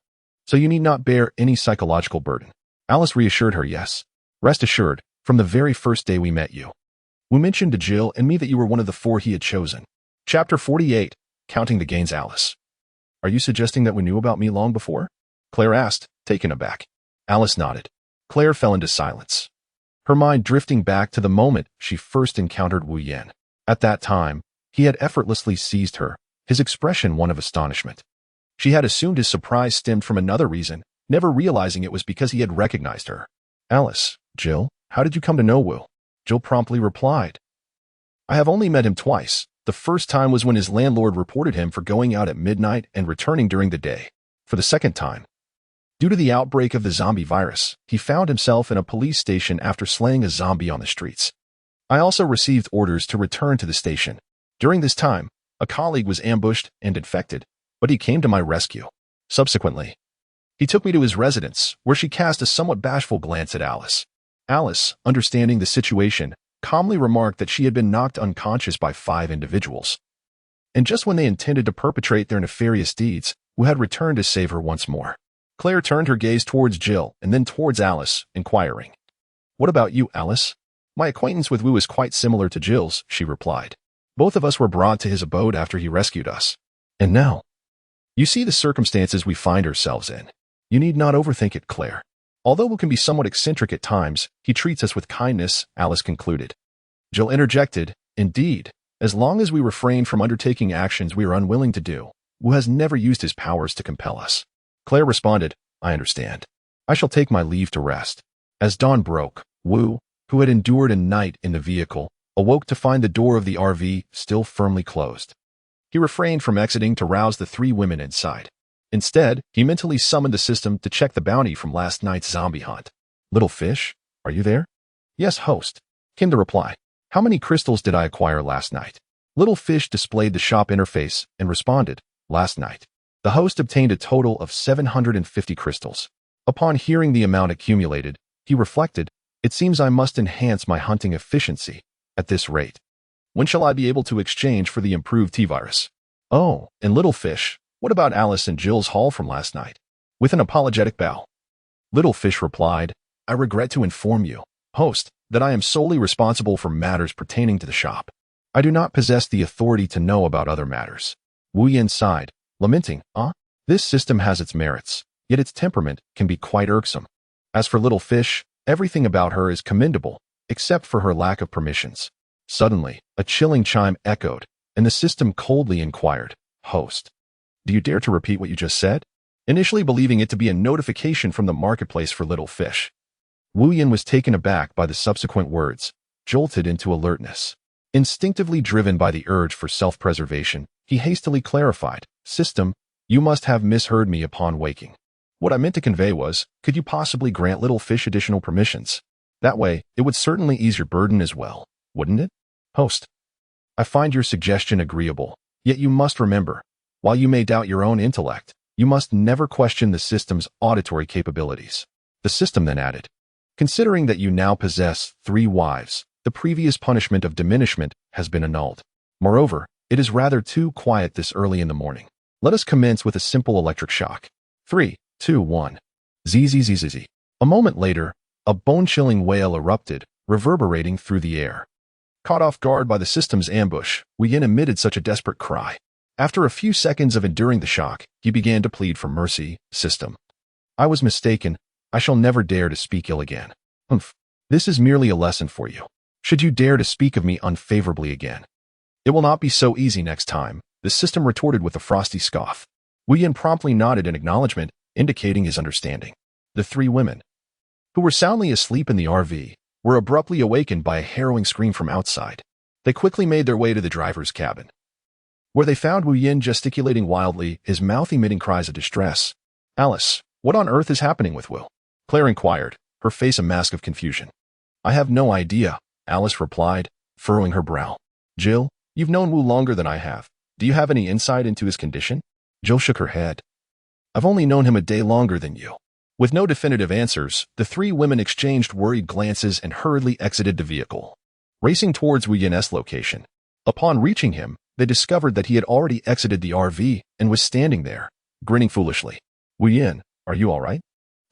so you need not bear any psychological burden. Alice reassured her, yes. Rest assured, from the very first day we met you, Wu mentioned to Jill and me that you were one of the 4 he had chosen. Chapter 48, Counting the Gains. Alice. Are you suggesting that we knew about me long before? Claire asked, taken aback. Alice nodded. Claire fell into silence, her mind drifting back to the moment she first encountered Wu Yin. At that time, he had effortlessly seized her, his expression one of astonishment. She had assumed his surprise stemmed from another reason, never realizing it was because he had recognized her. Alice, Jill, how did you come to know Wu? Jill promptly replied, I have only met him twice. The first time was when his landlord reported him for going out at midnight and returning during the day. For the second time, due to the outbreak of the zombie virus, he found himself in a police station after slaying a zombie on the streets. I also received orders to return to the station. During this time, a colleague was ambushed and infected, but he came to my rescue. Subsequently, he took me to his residence, where she cast a somewhat bashful glance at Alice. Alice, understanding the situation, calmly remarked that she had been knocked unconscious by 5 individuals. And just when they intended to perpetrate their nefarious deeds, Wu had returned to save her once more. Claire turned her gaze towards Jill and then towards Alice, inquiring, What about you, Alice? My acquaintance with Wu is quite similar to Jill's, she replied. Both of us were brought to his abode after he rescued us. And now, you see the circumstances we find ourselves in. You need not overthink it, Claire. Although Wu can be somewhat eccentric at times, he treats us with kindness, Alice concluded. Jill interjected, Indeed, as long as we refrain from undertaking actions we are unwilling to do, Wu has never used his powers to compel us. Claire responded, I understand. I shall take my leave to rest. As dawn broke, Wu, who had endured a night in the vehicle, awoke to find the door of the RV still firmly closed. He refrained from exiting to rouse the 3 women inside. Instead, he mentally summoned the system to check the bounty from last night's zombie hunt. Little fish, are you there? Yes, host, came the reply. How many crystals did I acquire last night? Little fish displayed the shop interface and responded, last night. The host obtained a total of 750 crystals. Upon hearing the amount accumulated, he reflected, it seems I must enhance my hunting efficiency. At this rate, when shall I be able to exchange for the improved T-virus? Oh, and Little Fish, what about Alice and Jill's haul from last night? With an apologetic bow, Little Fish replied, I regret to inform you, host, that I am solely responsible for matters pertaining to the shop. I do not possess the authority to know about other matters. Wu Yin sighed, lamenting, This system has its merits, yet its temperament can be quite irksome. As for Little Fish, everything about her is commendable, except for her lack of permissions. Suddenly, a chilling chime echoed, and the system coldly inquired, host, do you dare to repeat what you just said? Initially believing it to be a notification from the marketplace for Little Fish, Wu Yin was taken aback by the subsequent words, jolted into alertness. Instinctively driven by the urge for self-preservation, he hastily clarified, System, You must have misheard me upon waking. What I meant to convey was, could you possibly grant little fish additional permissions? That way, it would certainly ease your burden as well, wouldn't it? Host. I find your suggestion agreeable, yet you must remember, while you may doubt your own intellect, you must never question the system's auditory capabilities. The system then added, considering that you now possess 3 wives, the previous punishment of diminishment has been annulled. Moreover, it is rather too quiet this early in the morning. Let us commence with a simple electric shock. 3, 2, 1. Zzz. A moment later, a bone-chilling wail erupted, reverberating through the air. Caught off guard by the system's ambush, Yin emitted such a desperate cry. After a few seconds of enduring the shock, he began to plead for mercy. System. I was mistaken. I shall never dare to speak ill again. This is merely a lesson for you. Should you dare to speak of me unfavorably again, it will not be so easy next time, the system retorted with a frosty scoff. Yin promptly nodded in acknowledgement, indicating his understanding. The 3 women, who were soundly asleep in the RV, were abruptly awakened by a harrowing scream from outside. They quickly made their way to the driver's cabin, where they found Yin gesticulating wildly, his mouth emitting cries of distress. Alice, what on earth is happening with Will? Claire inquired, her face a mask of confusion. I have no idea, Alice replied, furrowing her brow. Jill, you've known Wu longer than I have. Do you have any insight into his condition? Jill shook her head. I've only known him a day longer than you. With no definitive answers, the 3 women exchanged worried glances and hurriedly exited the vehicle, racing towards Yin's location. Upon reaching him, they discovered that he had already exited the RV and was standing there, grinning foolishly. Yin, are you all right?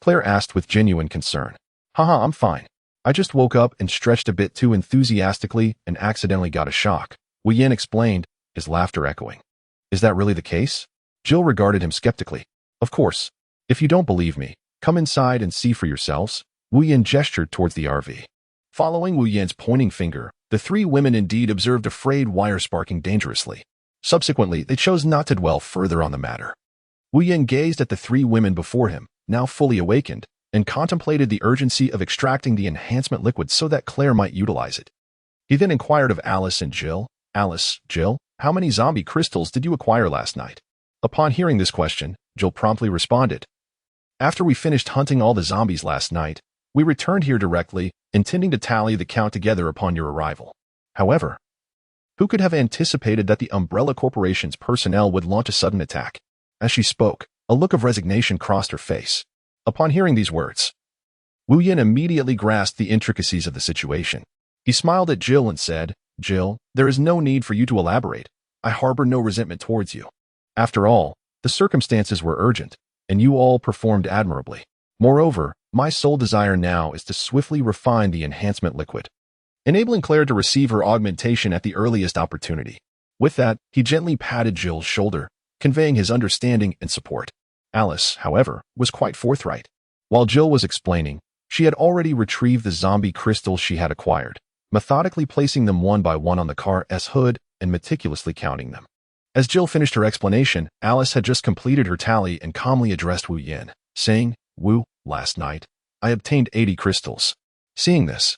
Claire asked with genuine concern. Haha, I'm fine. I just woke up and stretched a bit too enthusiastically and accidentally got a shock. Yin explained, his laughter echoing. Is that really the case? Jill regarded him skeptically. Of course. If you don't believe me, come inside and see for yourselves. Yin gestured towards the RV. Following Yin's pointing finger, the 3 women indeed observed a frayed wire sparking dangerously. Subsequently, they chose not to dwell further on the matter. Yin gazed at the 3 women before him, now fully awakened, and contemplated the urgency of extracting the enhancement liquid so that Claire might utilize it. He then inquired of Alice and Jill. Alice, Jill, how many zombie crystals did you acquire last night? Upon hearing this question, Jill promptly responded. After we finished hunting all the zombies last night, we returned here directly, intending to tally the count together upon your arrival. However, who could have anticipated that the Umbrella Corporation's personnel would launch a sudden attack? As she spoke, a look of resignation crossed her face. Upon hearing these words, Yin immediately grasped the intricacies of the situation. He smiled at Jill and said, Jill, there is no need for you to elaborate. I harbor no resentment towards you. After all, the circumstances were urgent, and you all performed admirably. Moreover, my sole desire now is to swiftly refine the enhancement liquid, enabling Claire to receive her augmentation at the earliest opportunity. With that, he gently patted Jill's shoulder, conveying his understanding and support. Alice, however, was quite forthright. While Jill was explaining, she had already retrieved the zombie crystals she had acquired, methodically placing them one by one on the car's hood and meticulously counting them. As Jill finished her explanation, Alice had just completed her tally and calmly addressed Yin, saying, Wu, last night, I obtained 80 crystals. Seeing this,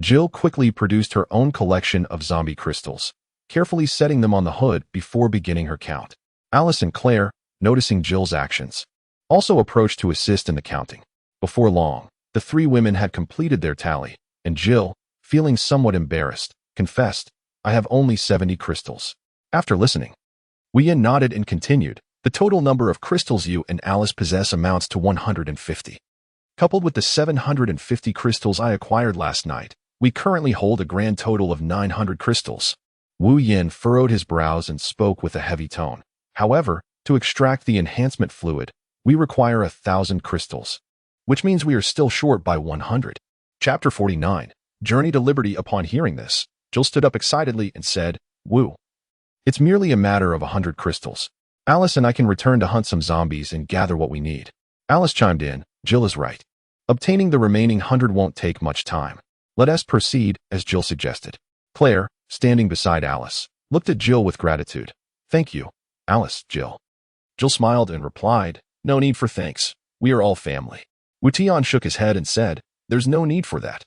Jill quickly produced her own collection of zombie crystals, carefully setting them on the hood before beginning her count. Alice and Claire, noticing Jill's actions, also approached to assist in the counting. Before long, the 3 women had completed their tally, and Jill, feeling somewhat embarrassed, confessed, I have only 70 crystals. After listening, Yin nodded and continued, the total number of crystals you and Alice possess amounts to 150. Coupled with the 750 crystals I acquired last night, we currently hold a grand total of 900 crystals. Yin furrowed his brows and spoke with a heavy tone. However, to extract the enhancement fluid, we require 1,000 crystals, which means we are still short by 100. Chapter 49, Journey to Liberty. Upon hearing this, Jill stood up excitedly and said, Wu, it's merely a matter of 100 crystals. Alice and I can return to hunt some zombies and gather what we need. Alice chimed in, Jill is right. Obtaining the remaining 100 won't take much time. Let us proceed, as Jill suggested. Claire, standing beside Alice, looked at Jill with gratitude. Thank you, Alice, Jill. Jill smiled and replied, no need for thanks. We are all family. Wu Tian shook his head and said, there's no need for that.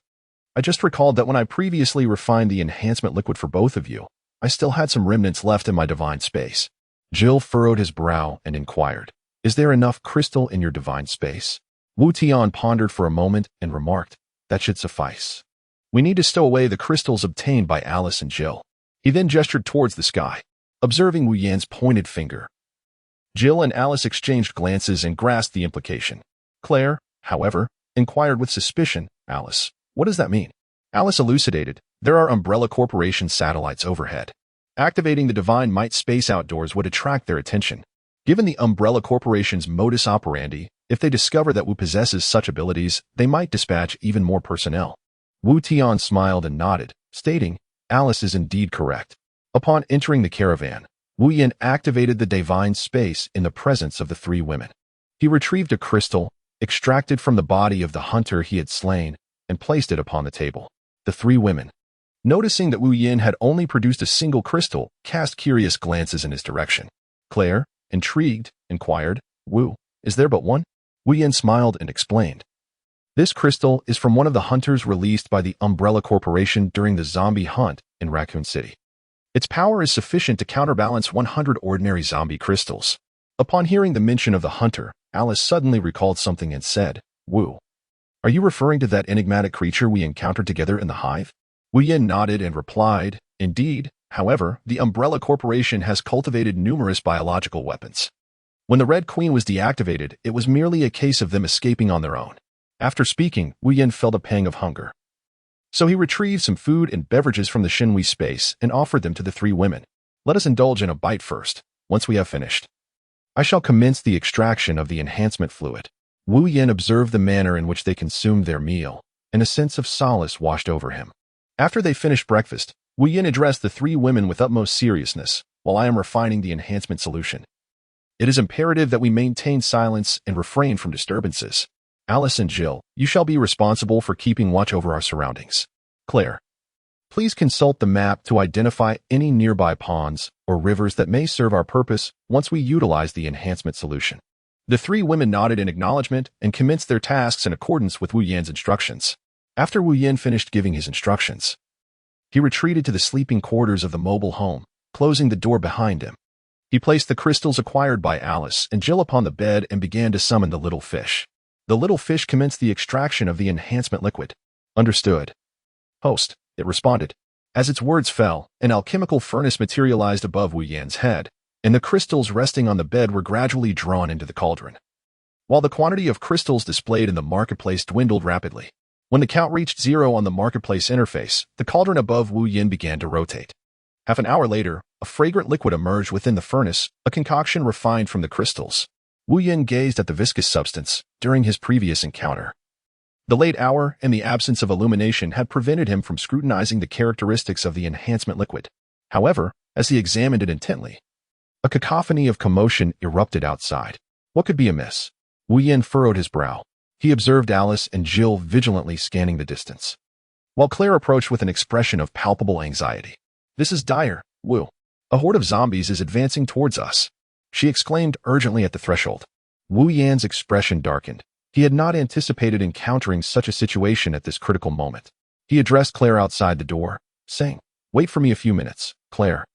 I just recalled that when I previously refined the enhancement liquid for both of you, I still had some remnants left in my divine space. Jill furrowed his brow and inquired, "Is there enough crystal in your divine space?" Wu Tian pondered for a moment and remarked, "That should suffice. We need to stow away the crystals obtained by Alice and Jill." He then gestured towards the sky, observing Wu Yan's pointed finger. Jill and Alice exchanged glances and grasped the implication. Claire, however, inquired with suspicion, "Alice, what does that mean?" Alice elucidated, "There are Umbrella Corporation satellites overhead. Activating the divine might space outdoors would attract their attention. Given the Umbrella Corporation's modus operandi, if they discover that Wu possesses such abilities, they might dispatch even more personnel." Wu Tian smiled and nodded, stating, "Alice is indeed correct." Upon entering the caravan, Wu Yan activated the divine space in the presence of the three women. He retrieved a crystal, extracted from the body of the hunter he had slain, and placed it upon the table. The three women, noticing that Wu Yan had only produced a single crystal, cast curious glances in his direction. Claire, intrigued, inquired, "Wu, is there but one?" Wu Yan smiled and explained, "This crystal is from one of the hunters released by the Umbrella Corporation during the zombie hunt in Raccoon City. Its power is sufficient to counterbalance 100 ordinary zombie crystals." Upon hearing the mention of the hunter, Alice suddenly recalled something and said, "Wu, are you referring to that enigmatic creature we encountered together in the Hive?" Wu Yan nodded and replied, "Indeed. However, the Umbrella Corporation has cultivated numerous biological weapons. When the Red Queen was deactivated, it was merely a case of them escaping on their own." After speaking, Wu Yan felt a pang of hunger. So he retrieved some food and beverages from the Shinwi space and offered them to the three women. "Let us indulge in a bite first. Once we have finished, I shall commence the extraction of the enhancement fluid." Wu Yan observed the manner in which they consumed their meal, and a sense of solace washed over him. After they finished breakfast, Wu Yan addressed the three women with utmost seriousness, "While I am refining the enhancement solution, it is imperative that we maintain silence and refrain from disturbances. Alice and Jill, you shall be responsible for keeping watch over our surroundings. Claire, please consult the map to identify any nearby ponds or rivers that may serve our purpose once we utilize the enhancement solution." The three women nodded in acknowledgement and commenced their tasks in accordance with Wu Yan's instructions. After Wu Yan finished giving his instructions, he retreated to the sleeping quarters of the mobile home, closing the door behind him. He placed the crystals acquired by Alice and Jill upon the bed and began to summon the little fish. The little fish commenced the extraction of the enhancement liquid. "Understood, host," it responded. As its words fell, an alchemical furnace materialized above Wu Yan's head, and the crystals resting on the bed were gradually drawn into the cauldron. While the quantity of crystals displayed in the marketplace dwindled rapidly, when the count reached 0 on the marketplace interface, the cauldron above Wu Yan began to rotate. Half an hour later, a fragrant liquid emerged within the furnace, a concoction refined from the crystals. Wu Yan gazed at the viscous substance during his previous encounter. The late hour and the absence of illumination had prevented him from scrutinizing the characteristics of the enhancement liquid. However, as he examined it intently, a cacophony of commotion erupted outside. What could be amiss? Wu Yan furrowed his brow. He observed Alice and Jill vigilantly scanning the distance, while Claire approached with an expression of palpable anxiety. "This is dire, Wu. A horde of zombies is advancing towards us," she exclaimed urgently at the threshold. Wu Yan's expression darkened. He had not anticipated encountering such a situation at this critical moment. He addressed Claire outside the door, saying, "Wait for me a few minutes, Claire.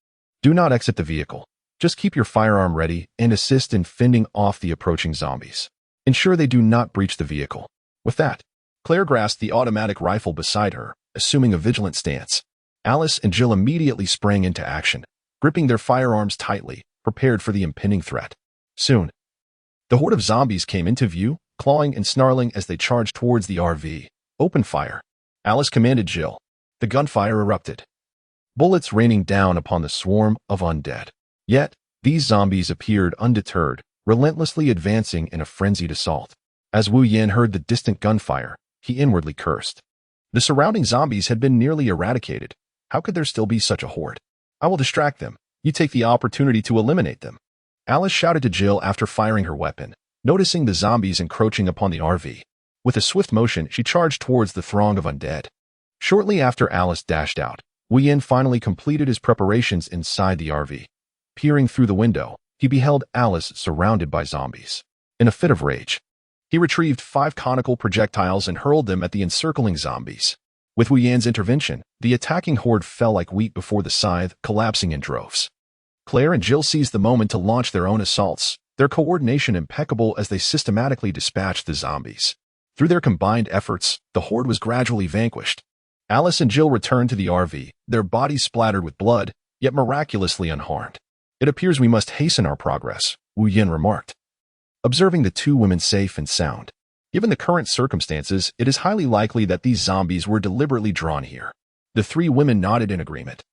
Do not exit the vehicle. Just keep your firearm ready and assist in fending off the approaching zombies. Ensure they do not breach the vehicle." With that, Claire grasped the automatic rifle beside her, assuming a vigilant stance. Alice and Jill immediately sprang into action, gripping their firearms tightly, prepared for the impending threat. Soon, the horde of zombies came into view, clawing and snarling as they charged towards the RV. "Open fire," Alice commanded Jill. The gunfire erupted, bullets raining down upon the swarm of undead. Yet, these zombies appeared undeterred, relentlessly advancing in a frenzied assault. As Wu Yan heard the distant gunfire, he inwardly cursed. The surrounding zombies had been nearly eradicated. How could there still be such a horde? "I will distract them. You take the opportunity to eliminate them," Alice shouted to Jill after firing her weapon, noticing the zombies encroaching upon the RV. With a swift motion, she charged towards the throng of undead. Shortly after Alice dashed out, Wu Yan finally completed his preparations inside the RV. Peering through the window, he beheld Alice surrounded by zombies. In a fit of rage, he retrieved 5 conical projectiles and hurled them at the encircling zombies. With Wu Yan's intervention, the attacking horde fell like wheat before the scythe, collapsing in droves. Claire and Jill seized the moment to launch their own assaults, their coordination impeccable as they systematically dispatched the zombies. Through their combined efforts, the horde was gradually vanquished. Alice and Jill returned to the RV, their bodies splattered with blood, yet miraculously unharmed. It appears we must hasten our progress, Wu Yin remarked, observing the two women safe and sound. Given the current circumstances, it is highly likely that these zombies were deliberately drawn here. The three women nodded in agreement.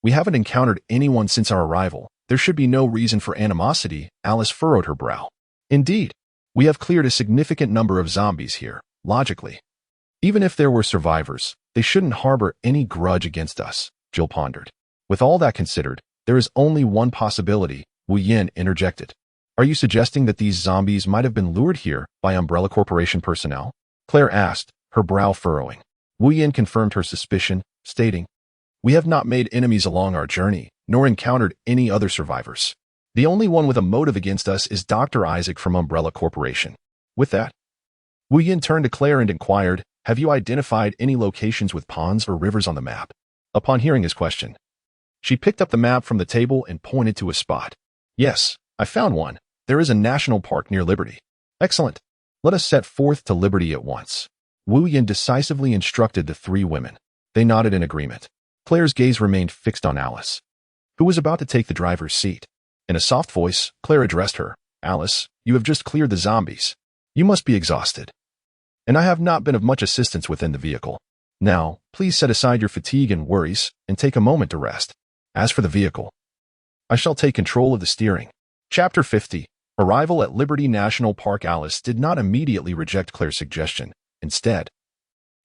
We haven't encountered anyone since our arrival. There should be no reason for animosity, Alice furrowed her brow. Indeed, we have cleared a significant number of zombies here, logically. Even if there were survivors, they shouldn't harbor any grudge against us, Jill pondered. With all that considered, there is only one possibility, Wu Yin interjected. Are you suggesting that these zombies might have been lured here by Umbrella Corporation personnel? Claire asked, her brow furrowing. Wu Yin confirmed her suspicion, stating, We have not made enemies along our journey, nor encountered any other survivors. The only one with a motive against us is Dr. Isaac from Umbrella Corporation. With that, Wu Yin turned to Claire and inquired, Have you identified any locations with ponds or rivers on the map? Upon hearing his question, she picked up the map from the table and pointed to a spot. Yes, I found one. There is a national park near Liberty. Excellent. Let us set forth to Liberty at once. Wu Yin decisively instructed the three women. They nodded in agreement. Claire's gaze remained fixed on Alice, who was about to take the driver's seat. In a soft voice, Claire addressed her. Alice, you have just cleared the zombies. You must be exhausted. And I have not been of much assistance within the vehicle. Now, please set aside your fatigue and worries and take a moment to rest. As for the vehicle, I shall take control of the steering. Chapter 50. Arrival at Liberty National Park. Alice did not immediately reject Claire's suggestion. Instead,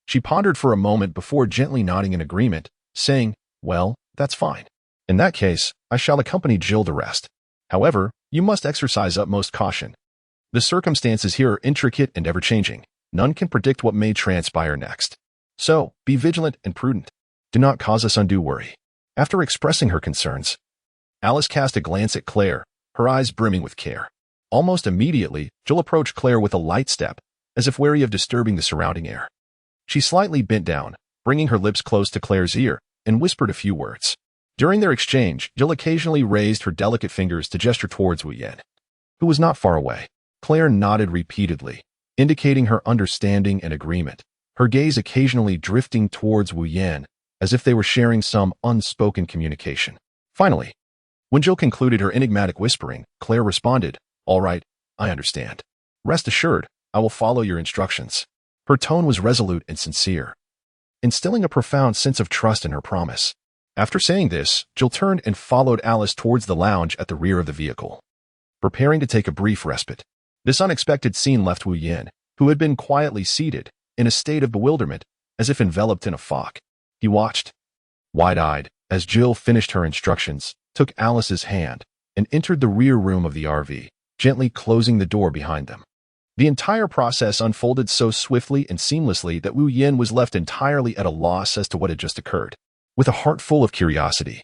she pondered for a moment before gently nodding in agreement, saying, Well, that's fine. In that case, I shall accompany Jill to rest. However, you must exercise utmost caution. The circumstances here are intricate and ever-changing. None can predict what may transpire next. So, be vigilant and prudent. Do not cause us undue worry. After expressing her concerns, Alice cast a glance at Claire, her eyes brimming with care. Almost immediately, Jill approached Claire with a light step, as if wary of disturbing the surrounding air. She slightly bent down, bringing her lips close to Claire's ear, and whispered a few words. During their exchange, Jill occasionally raised her delicate fingers to gesture towards Wu Yin, who was not far away. Claire nodded repeatedly, indicating her understanding and agreement, her gaze occasionally drifting towards Wu Yin, as if they were sharing some unspoken communication. Finally, when Jill concluded her enigmatic whispering, Claire responded, All right, I understand. Rest assured, I will follow your instructions. Her tone was resolute and sincere, instilling a profound sense of trust in her promise. After saying this, Jill turned and followed Alice towards the lounge at the rear of the vehicle, preparing to take a brief respite. This unexpected scene left Wu Yin, who had been quietly seated, in a state of bewilderment, as if enveloped in a fog. He watched, wide-eyed, as Jill finished her instructions, took Alice's hand, and entered the rear room of the RV, gently closing the door behind them. The entire process unfolded so swiftly and seamlessly that Wu Yin was left entirely at a loss as to what had just occurred. With a heart full of curiosity,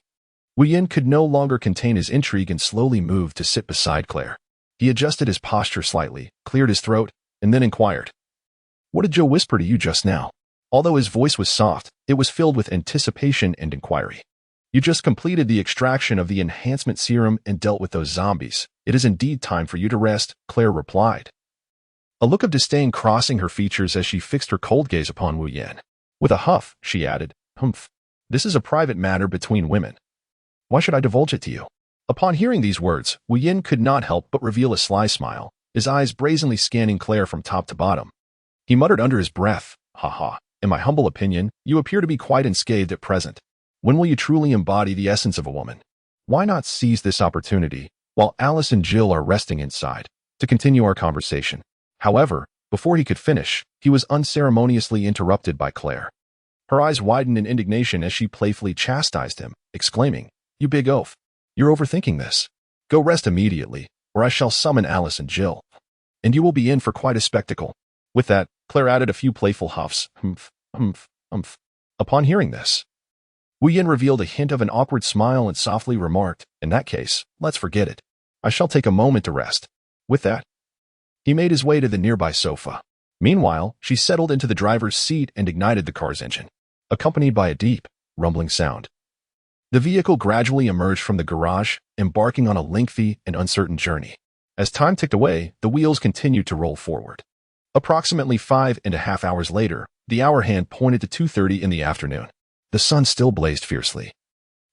Wu Yin could no longer contain his intrigue and slowly moved to sit beside Claire. He adjusted his posture slightly, cleared his throat, and then inquired, What did Jill whisper to you just now? Although his voice was soft, it was filled with anticipation and inquiry. You just completed the extraction of the enhancement serum and dealt with those zombies. It is indeed time for you to rest, Claire replied, a look of disdain crossing her features as she fixed her cold gaze upon Wu Yin. With a huff, she added, Humph. This is a private matter between women. Why should I divulge it to you? Upon hearing these words, Wu Yin could not help but reveal a sly smile, his eyes brazenly scanning Claire from top to bottom. He muttered under his breath, Ha ha. In my humble opinion, you appear to be quite unscathed at present. When will you truly embody the essence of a woman? Why not seize this opportunity, while Alice and Jill are resting inside, to continue our conversation? However, before he could finish, he was unceremoniously interrupted by Claire. Her eyes widened in indignation as she playfully chastised him, exclaiming, You big oaf. You're overthinking this. Go rest immediately, or I shall summon Alice and Jill, and you will be in for quite a spectacle. With that, Claire added a few playful huffs, humph, humph, humph. Upon hearing this, Wu Yin revealed a hint of an awkward smile and softly remarked, In that case, let's forget it. I shall take a moment to rest. With that, he made his way to the nearby sofa. Meanwhile, she settled into the driver's seat and ignited the car's engine, accompanied by a deep, rumbling sound. The vehicle gradually emerged from the garage, embarking on a lengthy and uncertain journey. As time ticked away, the wheels continued to roll forward. Approximately 5.5 hours later, the hour hand pointed to 2:30 in the afternoon. The sun still blazed fiercely,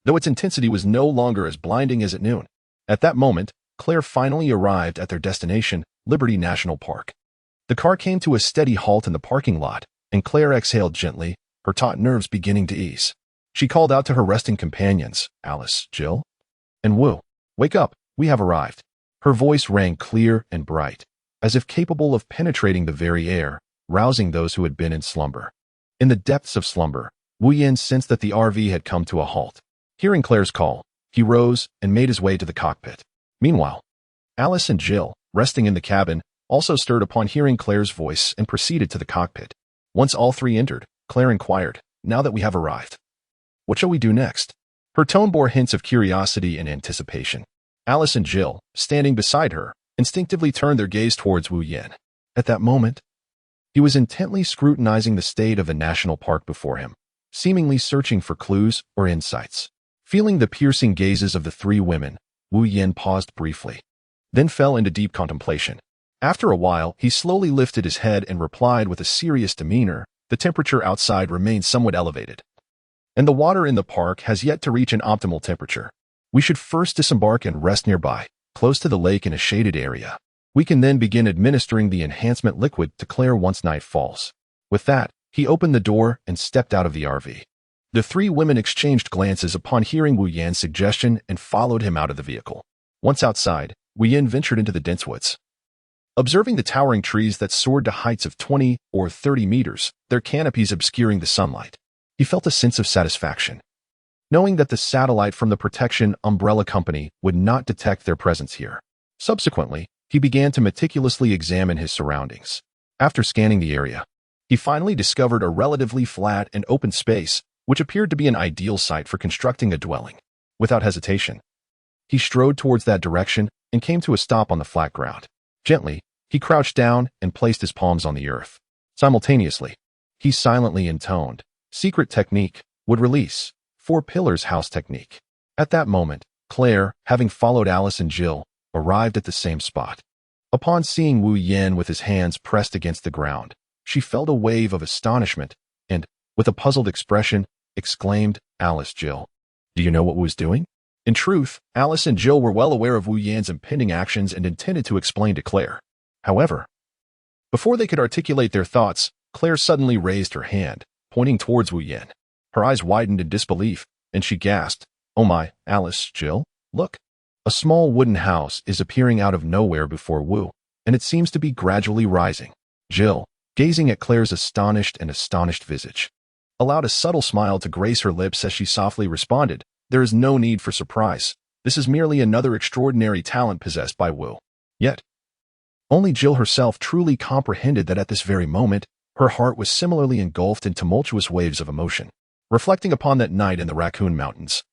though its intensity was no longer as blinding as at noon. At that moment, Claire finally arrived at their destination, Liberty National Park. The car came to a steady halt in the parking lot, and Claire exhaled gently, her taut nerves beginning to ease. She called out to her resting companions, Alice, Jill, and Wu. "Wake up, we have arrived." Her voice rang clear and bright, as if capable of penetrating the very air, rousing those who had been in slumber. In the depths of slumber, Wu Yan sensed that the RV had come to a halt. Hearing Claire's call, he rose and made his way to the cockpit. Meanwhile, Alice and Jill, resting in the cabin, also stirred upon hearing Claire's voice and proceeded to the cockpit. Once all three entered, Claire inquired, "Now that we have arrived, what shall we do next?" Her tone bore hints of curiosity and anticipation. Alice and Jill, standing beside her, instinctively turned their gaze towards Wu Yan. At that moment, he was intently scrutinizing the state of the national park before him, seemingly searching for clues or insights. Feeling the piercing gazes of the three women, Wu Yan paused briefly, then fell into deep contemplation. After a while, he slowly lifted his head and replied with a serious demeanor, "The temperature outside remains somewhat elevated, and the water in the park has yet to reach an optimal temperature. We should first disembark and rest nearby, close to the lake in a shaded area. We can then begin administering the enhancement liquid to Claire once night falls." With that, he opened the door and stepped out of the RV. The three women exchanged glances upon hearing Wu Yan's suggestion and followed him out of the vehicle. Once outside, Wu Yan ventured into the dense woods. Observing the towering trees that soared to heights of 20 or 30 meters, their canopies obscuring the sunlight, he felt a sense of satisfaction, knowing that the satellite from the protection umbrella company would not detect their presence here. Subsequently, he began to meticulously examine his surroundings. After scanning the area, he finally discovered a relatively flat and open space, which appeared to be an ideal site for constructing a dwelling. Without hesitation, he strode towards that direction and came to a stop on the flat ground. Gently, he crouched down and placed his palms on the earth. Simultaneously, he silently intoned, "Secret technique, would release, 4 pillars house technique." At that moment, Claire, having followed Alice and Jill, arrived at the same spot. Upon seeing Wu Yan with his hands pressed against the ground, she felt a wave of astonishment and, with a puzzled expression, exclaimed, "Alice, Jill, do you know what Wu is doing?" In truth, Alice and Jill were well aware of Wu Yan's impending actions and intended to explain to Claire. However, before they could articulate their thoughts, Claire suddenly raised her hand, pointing towards Wu Yan. Her eyes widened in disbelief, and she gasped, "Oh my, Alice, Jill, look." A small wooden house is appearing out of nowhere before Wu, and it seems to be gradually rising. Jill, gazing at Claire's astonished visage, allowed a subtle smile to grace her lips as she softly responded, "There is no need for surprise. This is merely another extraordinary talent possessed by Wu." Yet, only Jill herself truly comprehended that at this very moment, her heart was similarly engulfed in tumultuous waves of emotion. Reflecting upon that night in the Raccoon Mountains,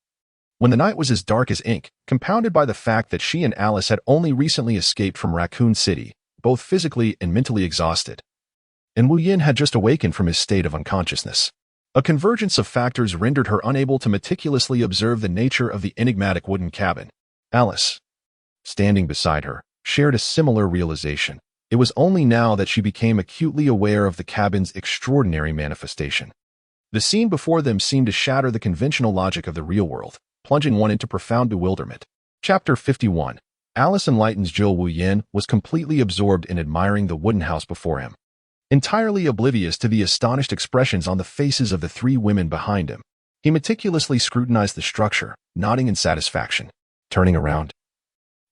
when the night was as dark as ink, compounded by the fact that she and Alice had only recently escaped from Raccoon City, both physically and mentally exhausted, and Wu Yan had just awakened from his state of unconsciousness. A convergence of factors rendered her unable to meticulously observe the nature of the enigmatic wooden cabin. Alice, standing beside her, shared a similar realization. It was only now that she became acutely aware of the cabin's extraordinary manifestation. The scene before them seemed to shatter the conventional logic of the real world, plunging one into profound bewilderment. Chapter 51. Alice enlightens Jill. Wu Yan was completely absorbed in admiring the wooden house before him, entirely oblivious to the astonished expressions on the faces of the three women behind him. He meticulously scrutinized the structure, nodding in satisfaction. Turning around,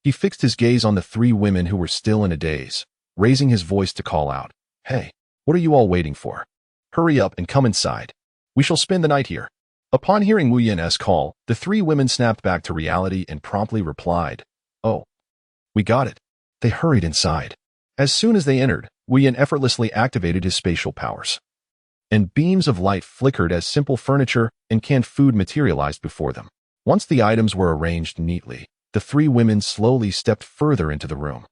he fixed his gaze on the three women who were still in a daze, raising his voice to call out, "Hey, what are you all waiting for? Hurry up and come inside. We shall spend the night here." Upon hearing Wu Yan's call, the three women snapped back to reality and promptly replied, "Oh, we got it." They hurried inside. As soon as they entered, Wu Yan effortlessly activated his spatial powers, and beams of light flickered as simple furniture and canned food materialized before them. Once the items were arranged neatly, the three women slowly stepped further into the room.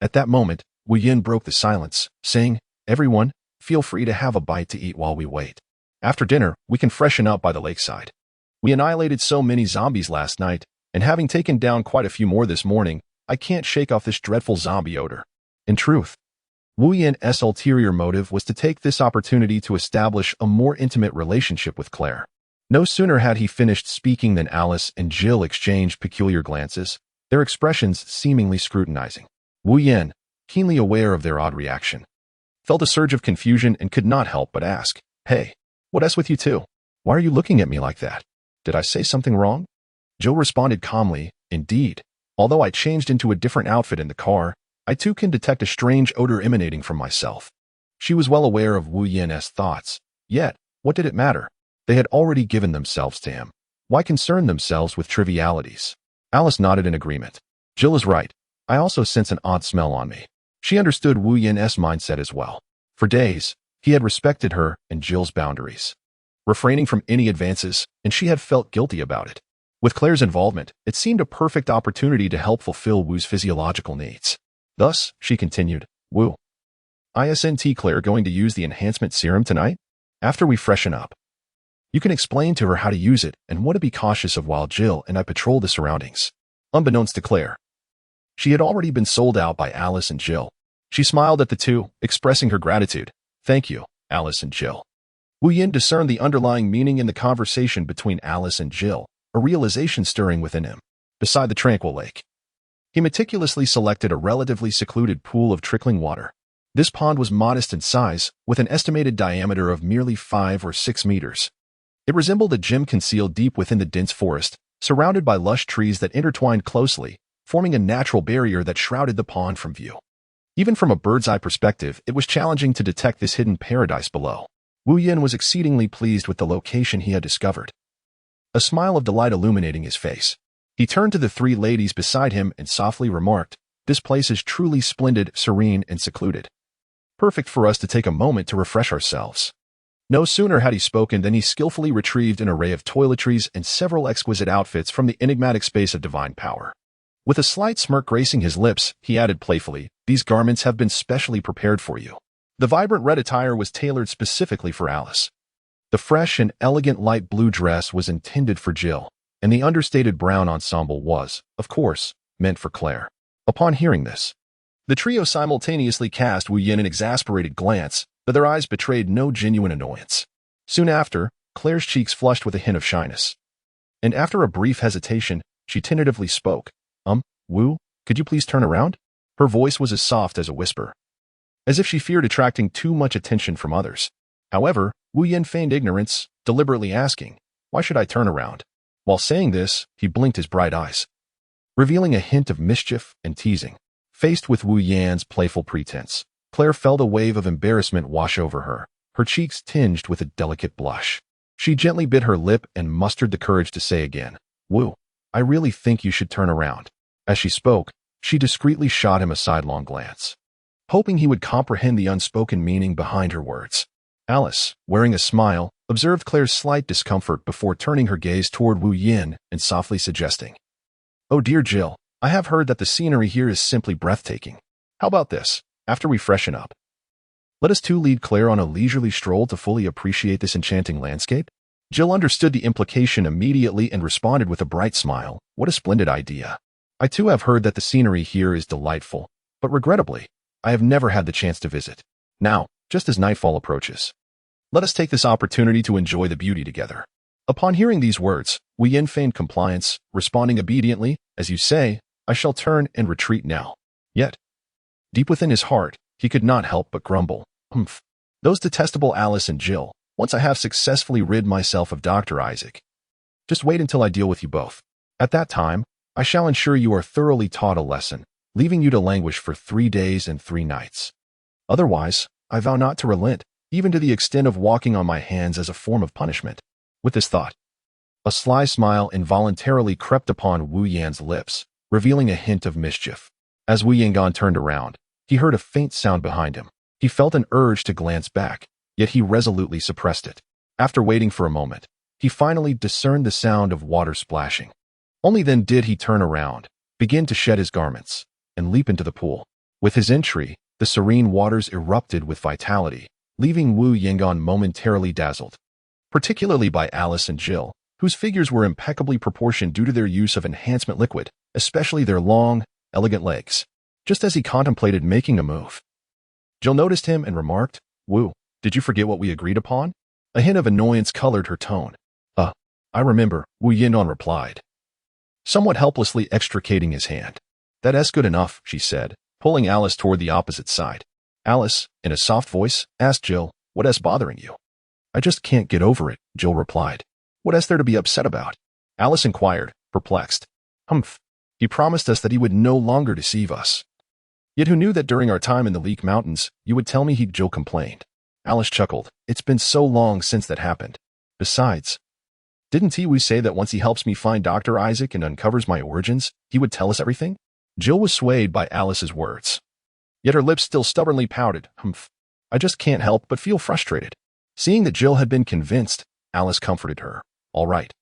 At that moment, Wu Yan broke the silence, saying, "Everyone, feel free to have a bite to eat while we wait. After dinner, we can freshen up by the lakeside." We annihilated so many zombies last night, and having taken down quite a few more this morning, I can't shake off this dreadful zombie odor. In truth, Wu Yan's ulterior motive was to take this opportunity to establish a more intimate relationship with Claire. No sooner had he finished speaking than Alice and Jill exchanged peculiar glances, their expressions seemingly scrutinizing. Wu Yan, keenly aware of their odd reaction, felt a surge of confusion and could not help but ask, "Hey, what's with you two? Why are you looking at me like that? Did I say something wrong?" Jill responded calmly, "Indeed. Although I changed into a different outfit in the car, I too can detect a strange odor emanating from myself." She was well aware of Wu Yan's thoughts, yet, what did it matter? They had already given themselves to him. Why concern themselves with trivialities? Alice nodded in agreement. Jill is right. I also sense an odd smell on me. She understood Wu Yan's mindset as well. For days, he had respected her and Jill's boundaries, refraining from any advances, and she had felt guilty about it. With Claire's involvement, it seemed a perfect opportunity to help fulfill Wu's physiological needs. Thus, she continued, "Wu, isn't Claire going to use the enhancement serum tonight? After we freshen up, you can explain to her how to use it and what to be cautious of while Jill and I patrol the surroundings." Unbeknownst to Claire, she had already been sold out by Alice and Jill. She smiled at the two, expressing her gratitude. "Thank you, Alice and Jill." Wu Yan discerned the underlying meaning in the conversation between Alice and Jill, a realization stirring within him. Beside the tranquil lake, he meticulously selected a relatively secluded pool of trickling water. This pond was modest in size, with an estimated diameter of merely 5 or 6 meters. It resembled a gem concealed deep within the dense forest, surrounded by lush trees that intertwined closely, forming a natural barrier that shrouded the pond from view. Even from a bird's-eye perspective, it was challenging to detect this hidden paradise below. Wu Yan was exceedingly pleased with the location he had discovered, a smile of delight illuminating his face. He turned to the three ladies beside him and softly remarked, "This place is truly splendid, serene, and secluded. Perfect for us to take a moment to refresh ourselves." No sooner had he spoken than he skillfully retrieved an array of toiletries and several exquisite outfits from the enigmatic space of divine power. With a slight smirk gracing his lips, he added playfully, "These garments have been specially prepared for you." The vibrant red attire was tailored specifically for Alice. The fresh and elegant light blue dress was intended for Jill, and the understated brown ensemble was, of course, meant for Claire. Upon hearing this, the trio simultaneously cast Wu Yan an exasperated glance, but their eyes betrayed no genuine annoyance. Soon after, Claire's cheeks flushed with a hint of shyness, and after a brief hesitation, she tentatively spoke. Wu, could you please turn around?" Her voice was as soft as a whisper, as if she feared attracting too much attention from others. However, Wu Yan feigned ignorance, deliberately asking, "Why should I turn around?" While saying this, he blinked his bright eyes, revealing a hint of mischief and teasing. Faced with Wu Yan's playful pretense, Claire felt a wave of embarrassment wash over her, her cheeks tinged with a delicate blush. She gently bit her lip and mustered the courage to say again, "Wu, I really think you should turn around." As she spoke, she discreetly shot him a sidelong glance, hoping he would comprehend the unspoken meaning behind her words. Alice, wearing a smile, observed Claire's slight discomfort before turning her gaze toward Wu Yan and softly suggesting, "Oh dear Jill, I have heard that the scenery here is simply breathtaking. How about this, after we freshen up, let us two lead Claire on a leisurely stroll to fully appreciate this enchanting landscape?" Jill understood the implication immediately and responded with a bright smile. "What a splendid idea. I too have heard that the scenery here is delightful, but regrettably, I have never had the chance to visit. Now, just as nightfall approaches, let us take this opportunity to enjoy the beauty together." Upon hearing these words, Wu Yan feigned compliance, responding obediently, "As you say, I shall turn and retreat now." Yet, deep within his heart, he could not help but grumble, "Humph, those detestable Alice and Jill, once I have successfully rid myself of Dr. Isaac. Just wait until I deal with you both. At that time, I shall ensure you are thoroughly taught a lesson, leaving you to languish for 3 days and 3 nights. Otherwise, I vow not to relent, even to the extent of walking on my hands as a form of punishment." With this thought, a sly smile involuntarily crept upon Wu Yan's lips, revealing a hint of mischief. As Wu Yangon turned around, he heard a faint sound behind him. He felt an urge to glance back, yet he resolutely suppressed it. After waiting for a moment, he finally discerned the sound of water splashing. Only then did he turn around, begin to shed his garments, and leap into the pool. With his entry, the serene waters erupted with vitality, leaving Wu Yangon momentarily dazzled, particularly by Alice and Jill, whose figures were impeccably proportioned due to their use of enhancement liquid, especially their long, elegant legs. Just as he contemplated making a move, Jill noticed him and remarked, "Woo, did you forget what we agreed upon?" A hint of annoyance colored her tone. I remember," Wu Yinon replied, somewhat helplessly extricating his hand. "That's good enough," she said, pulling Alice toward the opposite side. Alice, in a soft voice, asked Jill, "What's bothering you?" "I just can't get over it," Jill replied. "What's there to be upset about?" Alice inquired, perplexed. "Humph. He promised us that he would no longer deceive us. Yet who knew that during our time in the Leak Mountains, you would tell me he..." Jill complained. Alice chuckled. "It's been so long since that happened. Besides, didn't he say that once he helps me find Dr. Isaac and uncovers my origins, he would tell us everything?" Jill was swayed by Alice's words. Yet her lips still stubbornly pouted. "Humph. I just can't help but feel frustrated." Seeing that Jill had been convinced, Alice comforted her. "All right.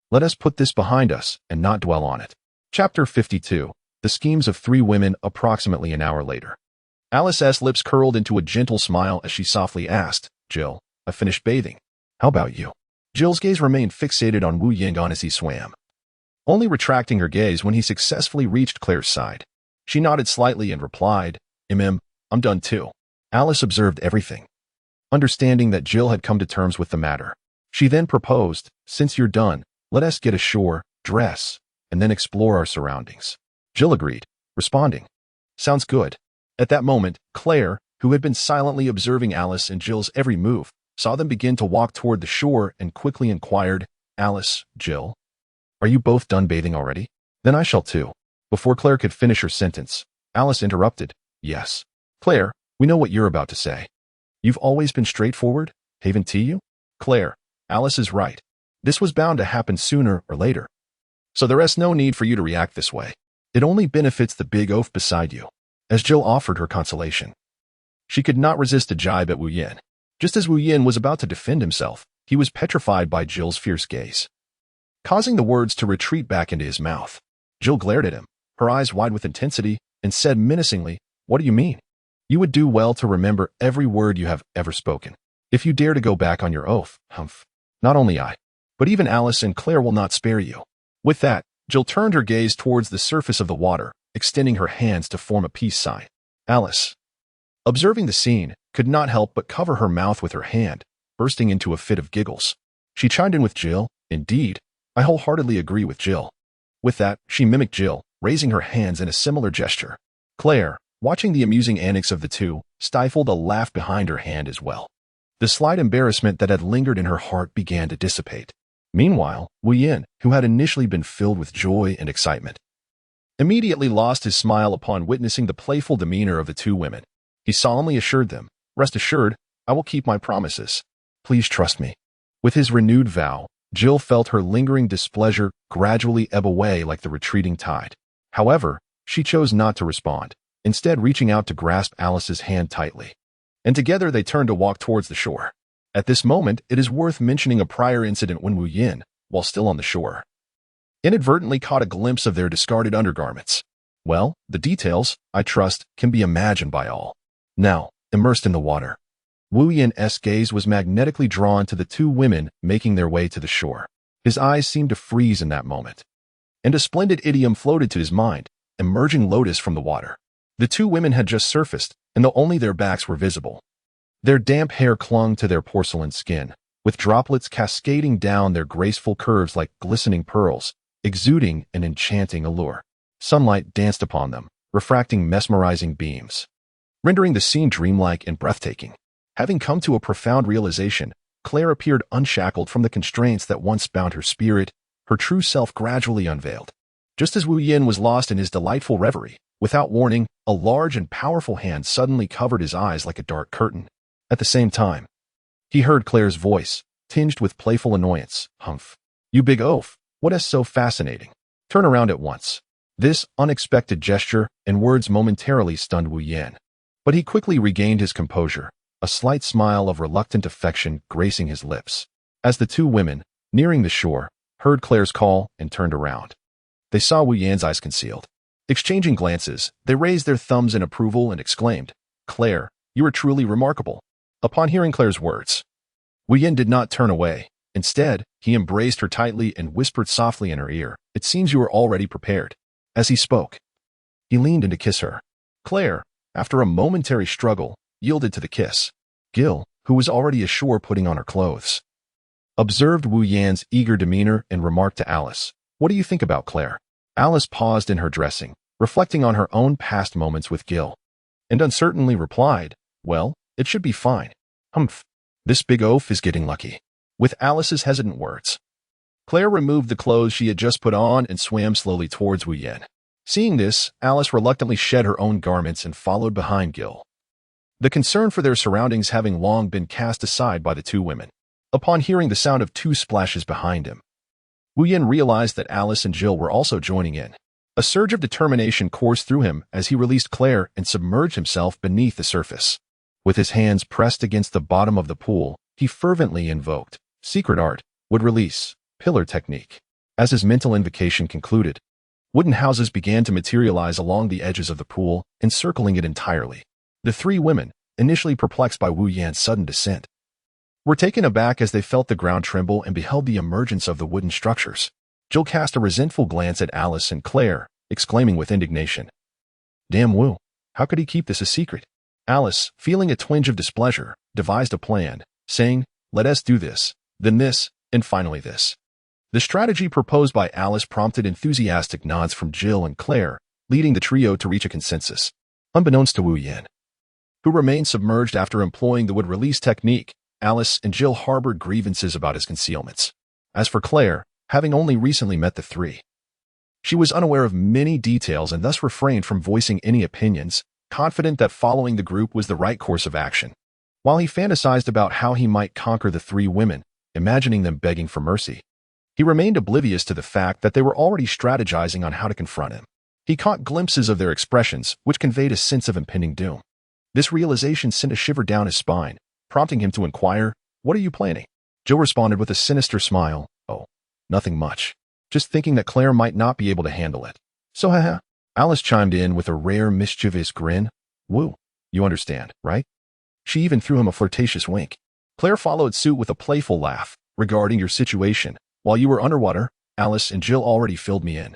Let us put this behind us and not dwell on it." Chapter 52. The Schemes of Three Women. Approximately an hour later, Alice's lips curled into a gentle smile as she softly asked, "Jill, I finished bathing. How about you?" Jill's gaze remained fixated on Wu Yingon as he swam, only retracting her gaze when he successfully reached Claire's side. She nodded slightly and replied, I'm done too." Alice observed everything, understanding that Jill had come to terms with the matter. She then proposed, "Since you're done, let us get ashore, dress, and then explore our surroundings." Jill agreed, responding, "Sounds good." At that moment, Claire, who had been silently observing Alice and Jill's every move, saw them begin to walk toward the shore and quickly inquired, "Alice, Jill, are you both done bathing already? Then I shall too." Before Claire could finish her sentence, Alice interrupted, "Yes. Claire, we know what you're about to say. You've always been straightforward, haven't you?" "Claire, Alice is right. This was bound to happen sooner or later. So there's no need for you to react this way. It only benefits the big oaf beside you." As Jill offered her consolation, she could not resist a jibe at Wu Yin. Just as Wu Yin was about to defend himself, he was petrified by Jill's fierce gaze, causing the words to retreat back into his mouth. Jill glared at him, her eyes wide with intensity, and said menacingly, "What do you mean? You would do well to remember every word you have ever spoken. If you dare to go back on your oath, humph. Not only I, but even Alice and Claire will not spare you." With that, Jill turned her gaze towards the surface of the water, extending her hands to form a peace sign. Alice, observing the scene, could not help but cover her mouth with her hand, bursting into a fit of giggles. She chimed in with Jill, "Indeed, I wholeheartedly agree with Jill." With that, she mimicked Jill, raising her hands in a similar gesture. Claire, watching the amusing antics of the two, stifled a laugh behind her hand as well. The slight embarrassment that had lingered in her heart began to dissipate. Meanwhile, Wu Yin, who had initially been filled with joy and excitement, immediately lost his smile upon witnessing the playful demeanor of the two women. He solemnly assured them, "Rest assured, I will keep my promises. Please trust me." With his renewed vow, Jill felt her lingering displeasure gradually ebb away like the retreating tide. However, she chose not to respond, instead reaching out to grasp Alice's hand tightly. And together they turned to walk towards the shore. At this moment, it is worth mentioning a prior incident when Wu Yin, while still on the shore, inadvertently caught a glimpse of their discarded undergarments. Well, the details, I trust, can be imagined by all. Now, immersed in the water, Wu Yin's gaze was magnetically drawn to the two women making their way to the shore. His eyes seemed to freeze in that moment, and a splendid idiom floated to his mind, emerging lotus from the water. The two women had just surfaced, and though only their backs were visible, their damp hair clung to their porcelain skin, with droplets cascading down their graceful curves like glistening pearls, exuding an enchanting allure. Sunlight danced upon them, refracting mesmerizing beams, rendering the scene dreamlike and breathtaking. Having come to a profound realization, Claire appeared unshackled from the constraints that once bound her spirit, her true self gradually unveiled. Just as Wu Yin was lost in his delightful reverie, without warning, a large and powerful hand suddenly covered his eyes like a dark curtain. At the same time, he heard Claire's voice, tinged with playful annoyance. "Humph. You big oaf, what is so fascinating? Turn around at once." This unexpected gesture and words momentarily stunned Wu Yin, but he quickly regained his composure, a slight smile of reluctant affection gracing his lips. As the two women, nearing the shore, heard Claire's call and turned around, they saw Wu Yan's eyes concealed. Exchanging glances, they raised their thumbs in approval and exclaimed, "Claire, you are truly remarkable." Upon hearing Claire's words, Wu Yan did not turn away. Instead, He embraced her tightly and whispered softly in her ear, "It seems you are already prepared." As he spoke, he leaned in to kiss her. Claire, after a momentary struggle, yielded to the kiss. Gil, who was already ashore putting on her clothes, observed Wu Yan's eager demeanor and remarked to Alice, "What do you think about Claire?" Alice paused in her dressing, reflecting on her own past moments with Gil, and uncertainly replied, "Well, it should be fine." Humph. This big oaf is getting lucky. With Alice's hesitant words, Claire removed the clothes she had just put on and swam slowly towards Wu Yan. Seeing this, Alice reluctantly shed her own garments and followed behind Gil, the concern for their surroundings having long been cast aside by the two women. Upon hearing the sound of two splashes behind him, Wu Yan realized that Alice and Jill were also joining in. A surge of determination coursed through him as he released Claire and submerged himself beneath the surface. With his hands pressed against the bottom of the pool, he fervently invoked secret art, would release, pillar technique. As his mental invocation concluded, wooden houses began to materialize along the edges of the pool, encircling it entirely. The three women, initially perplexed by Wu Yan's sudden descent, were taken aback as they felt the ground tremble and beheld the emergence of the wooden structures. Jill cast a resentful glance at Alice and Claire, exclaiming with indignation, "Damn Wu, how could he keep this a secret?" Alice, feeling a twinge of displeasure, devised a plan, saying, "Let us do this, then this, and finally this." The strategy proposed by Alice prompted enthusiastic nods from Jill and Claire, leading the trio to reach a consensus. Unbeknownst to Wu Yan, who remained submerged after employing the wood-release technique, Alice and Jill harbored grievances about his concealments. As for Claire, having only recently met the three, she was unaware of many details and thus refrained from voicing any opinions, confident that following the group was the right course of action. While he fantasized about how he might conquer the three women, imagining them begging for mercy, he remained oblivious to the fact that they were already strategizing on how to confront him. He caught glimpses of their expressions, which conveyed a sense of impending doom. This realization sent a shiver down his spine, prompting him to inquire, "What are you planning?" Jill responded with a sinister smile, "Oh, nothing much. Just thinking that Claire might not be able to handle it." "So haha." Alice chimed in with a rare mischievous grin. "Woo, you understand, right?" She even threw him a flirtatious wink. Claire followed suit with a playful laugh. "Regarding your situation, while you were underwater, Alice and Jill already filled me in.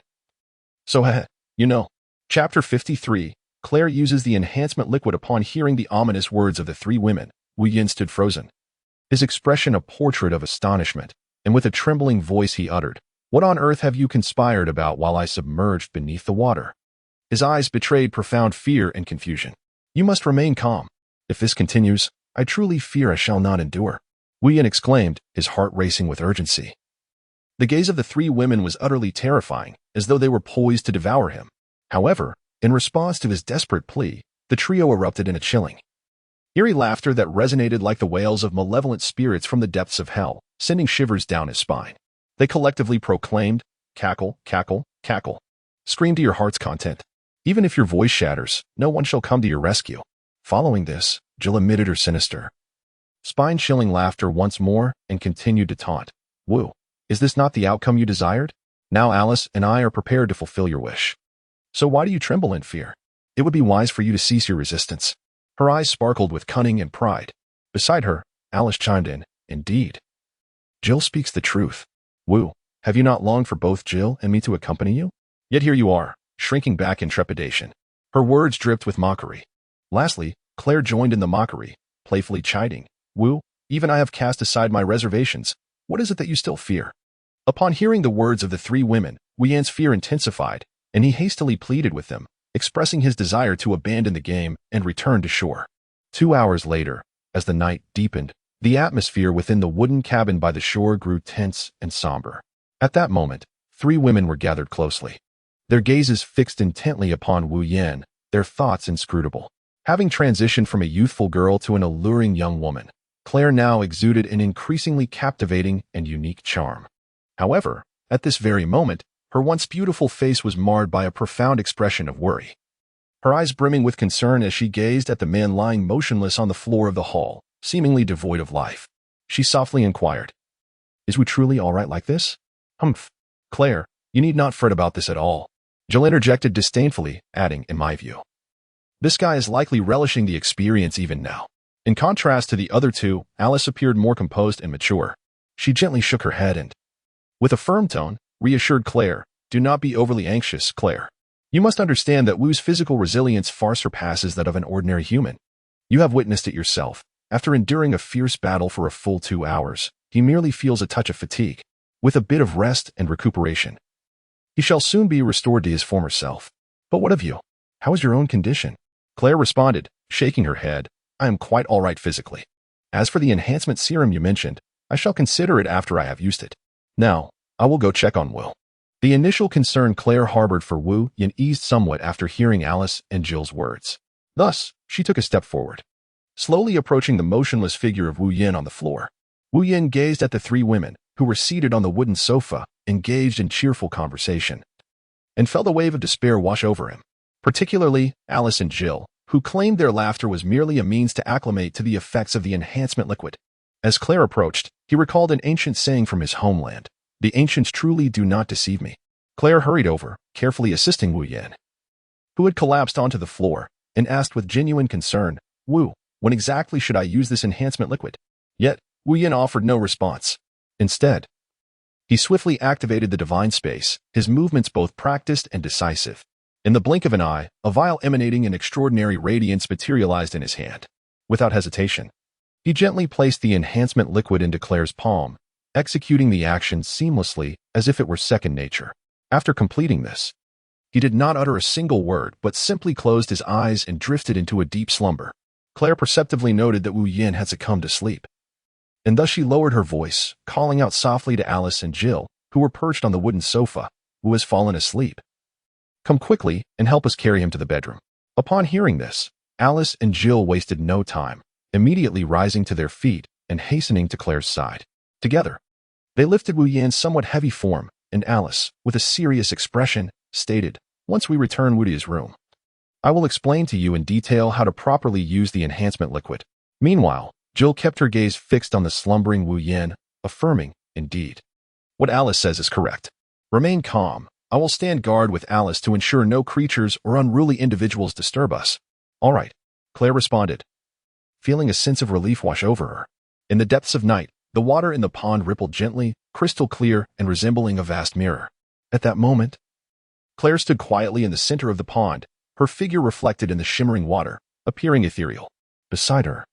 So haha, you know." Chapter 53, Claire uses the enhancement liquid. Upon hearing the ominous words of the three women, Wu Yan stood frozen, his expression a portrait of astonishment, and with a trembling voice he uttered, "What on earth have you conspired about while I submerged beneath the water?" His eyes betrayed profound fear and confusion. "You must remain calm. If this continues, I truly fear I shall not endure," Wu Yan exclaimed, his heart racing with urgency. The gaze of the three women was utterly terrifying, as though they were poised to devour him. However, in response to his desperate plea, the trio erupted in a chilling, eerie laughter that resonated like the wails of malevolent spirits from the depths of hell, sending shivers down his spine. They collectively proclaimed, "Cackle, cackle, cackle. Scream to your heart's content. Even if your voice shatters, no one shall come to your rescue." Following this, Jill emitted her sinister, spine-chilling laughter once more and continued to taunt, "Woo, is this not the outcome you desired? Now Alice and I are prepared to fulfill your wish. So why do you tremble in fear? It would be wise for you to cease your resistance." Her eyes sparkled with cunning and pride. Beside her, Alice chimed in, "Indeed. Jill speaks the truth. Woo, have you not longed for both Jill and me to accompany you? Yet here you are, shrinking back in trepidation." Her words dripped with mockery. Lastly, Claire joined in the mockery, playfully chiding, "Woo, even I have cast aside my reservations. What is it that you still fear?" Upon hearing the words of the three women, Wu Yan's fear intensified, and he hastily pleaded with them, expressing his desire to abandon the game and return to shore. 2 hours later, as the night deepened, the atmosphere within the wooden cabin by the shore grew tense and somber. At that moment, three women were gathered closely, their gazes fixed intently upon Wu Yan, their thoughts inscrutable. Having transitioned from a youthful girl to an alluring young woman, Claire now exuded an increasingly captivating and unique charm. However, at this very moment, her once beautiful face was marred by a profound expression of worry, her eyes brimming with concern as she gazed at the man lying motionless on the floor of the hall, seemingly devoid of life. She softly inquired, "Is we truly all right like this?" "Humph. Claire, you need not fret about this at all," Jill interjected disdainfully, adding, "In my view, this guy is likely relishing the experience even now." In contrast to the other two, Alice appeared more composed and mature. She gently shook her head and, with a firm tone, reassured Claire, "Do not be overly anxious, Claire. You must understand that Wu's physical resilience far surpasses that of an ordinary human. You have witnessed it yourself. After enduring a fierce battle for a full 2 hours, he merely feels a touch of fatigue. With a bit of rest and recuperation, he shall soon be restored to his former self. But what of you? How is your own condition?" Claire responded, shaking her head, "I am quite all right physically. As for the enhancement serum you mentioned, I shall consider it after I have used it. Now, I will go check on Wu." The initial concern Claire harbored for Wu Yin eased somewhat after hearing Alice and Jill's words. Thus, she took a step forward, slowly approaching the motionless figure of Wu Yin on the floor. Wu Yin gazed at the 3 women, who were seated on the wooden sofa, engaged in cheerful conversation, and felt a wave of despair wash over him. Particularly Alice and Jill, who claimed their laughter was merely a means to acclimate to the effects of the enhancement liquid. As Claire approached, he recalled an ancient saying from his homeland, "The ancients truly do not deceive me." Claire hurried over, carefully assisting Wu Yin, who had collapsed onto the floor, and asked with genuine concern, "Wu, when exactly should I use this enhancement liquid?" Yet, Wu Yin offered no response. Instead, he swiftly activated the divine space, his movements both practiced and decisive. In the blink of an eye, a vial emanating an extraordinary radiance materialized in his hand. Without hesitation, he gently placed the enhancement liquid into Claire's palm, executing the action seamlessly as if it were second nature. After completing this, he did not utter a single word but simply closed his eyes and drifted into a deep slumber. Claire perceptively noted that Wu Yin had succumbed to sleep, and thus she lowered her voice, calling out softly to Alice and Jill, who were perched on the wooden sofa, "Wu has fallen asleep. Come quickly and help us carry him to the bedroom." Upon hearing this, Alice and Jill wasted no time, immediately rising to their feet and hastening to Claire's side. Together, they lifted Wu Yin's somewhat heavy form, and Alice, with a serious expression, stated, "Once we return Wu to his room, I will explain to you in detail how to properly use the enhancement liquid." Meanwhile, Jill kept her gaze fixed on the slumbering Wu Yin, affirming, "Indeed, what Alice says is correct. Remain calm. I will stand guard with Alice to ensure no creatures or unruly individuals disturb us." "All right," Claire responded, feeling a sense of relief wash over her. In the depths of night, the water in the pond rippled gently, crystal clear and resembling a vast mirror. At that moment, Claire stood quietly in the center of the pond, her figure reflected in the shimmering water, appearing ethereal. Beside her,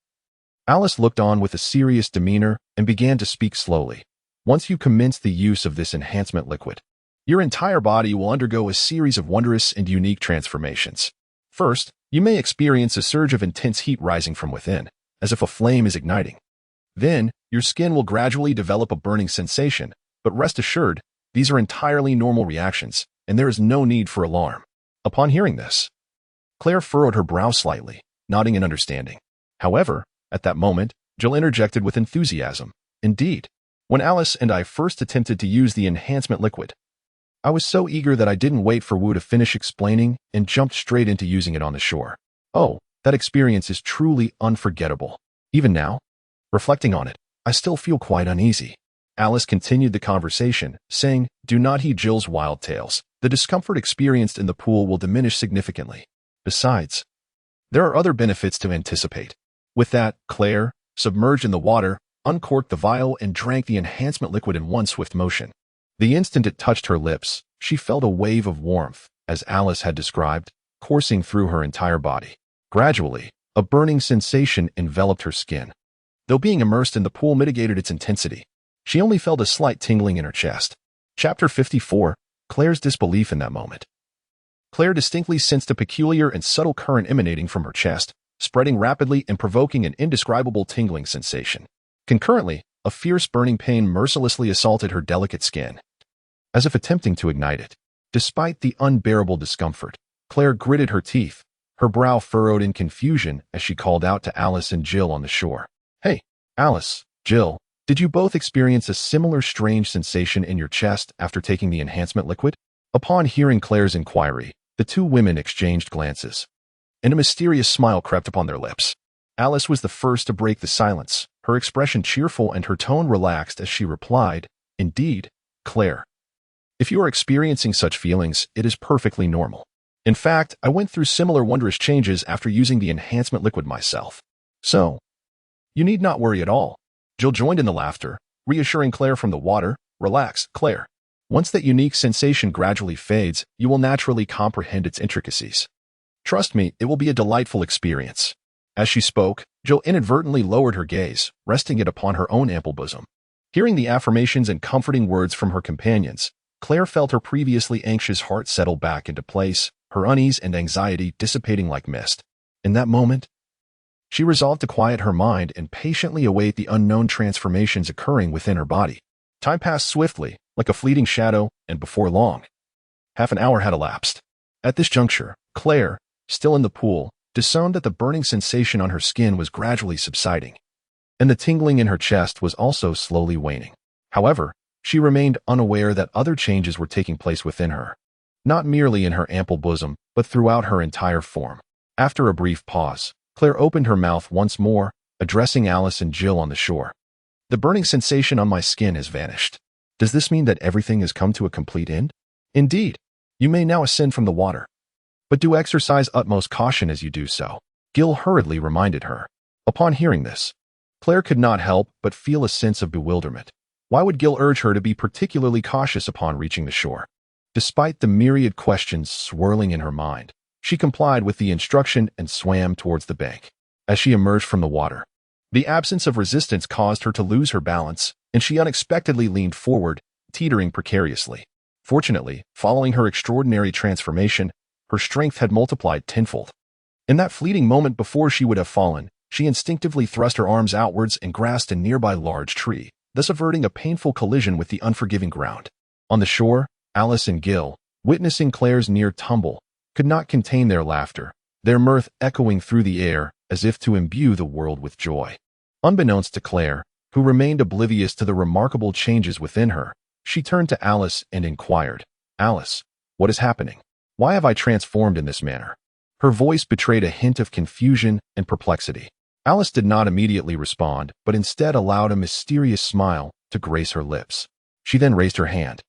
Alice looked on with a serious demeanor and began to speak slowly. "Once you commence the use of this enhancement liquid, your entire body will undergo a series of wondrous and unique transformations. First, you may experience a surge of intense heat rising from within, as if a flame is igniting. Then, your skin will gradually develop a burning sensation, but rest assured, these are entirely normal reactions, and there is no need for alarm." Upon hearing this, Claire furrowed her brow slightly, nodding in understanding. However, at that moment, Jill interjected with enthusiasm, "Indeed, when Alice and I first attempted to use the enhancement liquid, I was so eager that I didn't wait for Wu to finish explaining and jumped straight into using it on the shore. Oh, that experience is truly unforgettable. Even now, reflecting on it, I still feel quite uneasy." Alice continued the conversation, saying, "Do not heed Jill's wild tales. The discomfort experienced in the pool will diminish significantly. Besides, there are other benefits to anticipate." With that, Claire, submerged in the water, uncorked the vial and drank the enhancement liquid in one swift motion. The instant it touched her lips, she felt a wave of warmth, as Alice had described, coursing through her entire body. Gradually, a burning sensation enveloped her skin. Though being immersed in the pool mitigated its intensity, she only felt a slight tingling in her chest. Chapter 54, Claire's disbelief in that moment. Claire distinctly sensed a peculiar and subtle current emanating from her chest, spreading rapidly and provoking an indescribable tingling sensation. Concurrently, a fierce burning pain mercilessly assaulted her delicate skin, as if attempting to ignite it. Despite the unbearable discomfort, Claire gritted her teeth, her brow furrowed in confusion as she called out to Alice and Jill on the shore. "Hey, Alice, Jill, did you both experience a similar strange sensation in your chest after taking the enhancement liquid?" Upon hearing Claire's inquiry, the 2 women exchanged glances, and a mysterious smile crept upon their lips. Alice was the first to break the silence, her expression cheerful and her tone relaxed as she replied, "Indeed, Claire. If you are experiencing such feelings, it is perfectly normal. In fact, I went through similar wondrous changes after using the enhancement liquid myself. So, you need not worry at all." Jill joined in the laughter, reassuring Claire from the water. Relax, Claire. Once that unique sensation gradually fades, you will naturally comprehend its intricacies. Trust me, it will be a delightful experience. As she spoke, Jill inadvertently lowered her gaze, resting it upon her own ample bosom. Hearing the affirmations and comforting words from her companions, Claire felt her previously anxious heart settle back into place, her unease and anxiety dissipating like mist. In that moment, she resolved to quiet her mind and patiently await the unknown transformations occurring within her body. Time passed swiftly, like a fleeting shadow, and before long, half an hour had elapsed. At this juncture, Claire, still in the pool, discerned that the burning sensation on her skin was gradually subsiding, and the tingling in her chest was also slowly waning. However, she remained unaware that other changes were taking place within her, not merely in her ample bosom, but throughout her entire form. After a brief pause, Claire opened her mouth once more, addressing Alice and Jill on the shore. The burning sensation on my skin has vanished. Does this mean that everything has come to a complete end? Indeed. You may now ascend from the water. But do exercise utmost caution as you do so, Gil hurriedly reminded her. Upon hearing this, Claire could not help but feel a sense of bewilderment. Why would Gil urge her to be particularly cautious upon reaching the shore? Despite the myriad questions swirling in her mind, she complied with the instruction and swam towards the bank. As she emerged from the water, the absence of resistance caused her to lose her balance, and she unexpectedly leaned forward, teetering precariously. Fortunately, following her extraordinary transformation, her strength had multiplied tenfold. In that fleeting moment before she would have fallen, she instinctively thrust her arms outwards and grasped a nearby large tree, thus averting a painful collision with the unforgiving ground. On the shore, Alice and Gil, witnessing Claire's near tumble, could not contain their laughter, their mirth echoing through the air as if to imbue the world with joy. Unbeknownst to Claire, who remained oblivious to the remarkable changes within her, she turned to Alice and inquired, "Alice, what is happening? Why have I transformed in this manner?" Her voice betrayed a hint of confusion and perplexity. Alice did not immediately respond, but instead allowed a mysterious smile to grace her lips. She then raised her hand,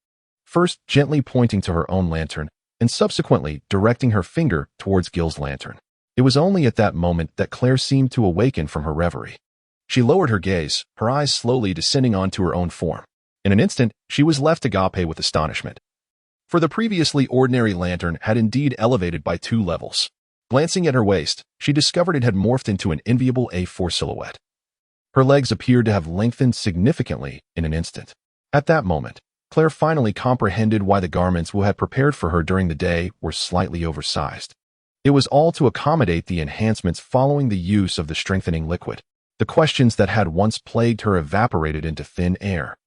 first gently pointing to her own lantern, and subsequently directing her finger towards Gil's lantern. It was only at that moment that Claire seemed to awaken from her reverie. She lowered her gaze, her eyes slowly descending onto her own form. In an instant, she was left agape with astonishment. For the previously ordinary lantern had indeed elevated by 2 levels. Glancing at her waist, she discovered it had morphed into an enviable A4 silhouette. Her legs appeared to have lengthened significantly in an instant. At that moment, Claire finally comprehended why the garments we had prepared for her during the day were slightly oversized. It was all to accommodate the enhancements following the use of the strengthening liquid. The questions that had once plagued her evaporated into thin air,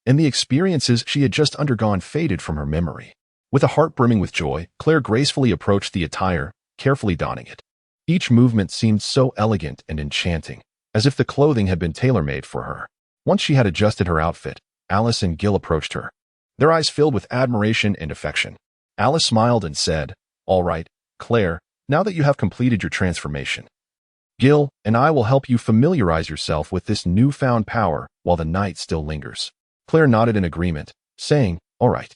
and the experiences she had just undergone faded from her memory. With a heart brimming with joy, Claire gracefully approached the attire, carefully donning it. Each movement seemed so elegant and enchanting, as if the clothing had been tailor-made for her. Once she had adjusted her outfit, Alice and Gil approached her, their eyes filled with admiration and affection. Alice smiled and said, "All right, Claire, now that you have completed your transformation, Gil and I will help you familiarize yourself with this newfound power while the night still lingers." Claire nodded in agreement, saying, "All right."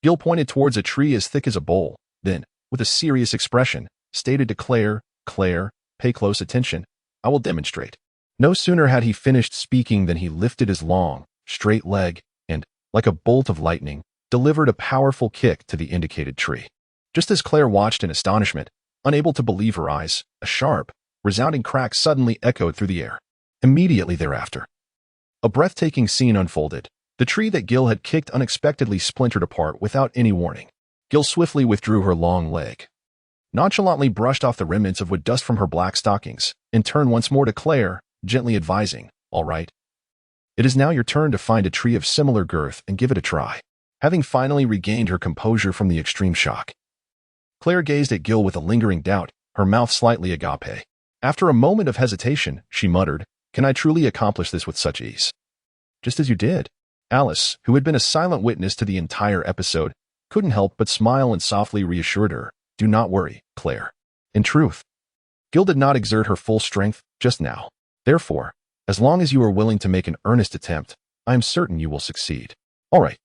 Gil pointed towards a tree as thick as a bowl, then, with a serious expression, stated to Claire, "Claire, pay close attention. I will demonstrate." No sooner had he finished speaking than he lifted his long, straight leg and, like a bolt of lightning, delivered a powerful kick to the indicated tree. Just as Claire watched in astonishment, unable to believe her eyes, a sharp, resounding crack suddenly echoed through the air. Immediately thereafter, a breathtaking scene unfolded. The tree that Gil had kicked unexpectedly splintered apart without any warning. Gil swiftly withdrew her long leg, nonchalantly brushed off the remnants of wood dust from her black stockings, and turned once more to Claire, gently advising, "All right. It is now your turn to find a tree of similar girth and give it a try." Having finally regained her composure from the extreme shock, Claire gazed at Gil with a lingering doubt, her mouth slightly agape. After a moment of hesitation, she muttered, "Can I truly accomplish this with such ease?" "Just as you did." Alice, who had been a silent witness to the entire episode, couldn't help but smile and softly reassured her, "Do not worry, Claire. In truth, Gil did not exert her full strength just now. Therefore, as long as you are willing to make an earnest attempt, I am certain you will succeed." "All right,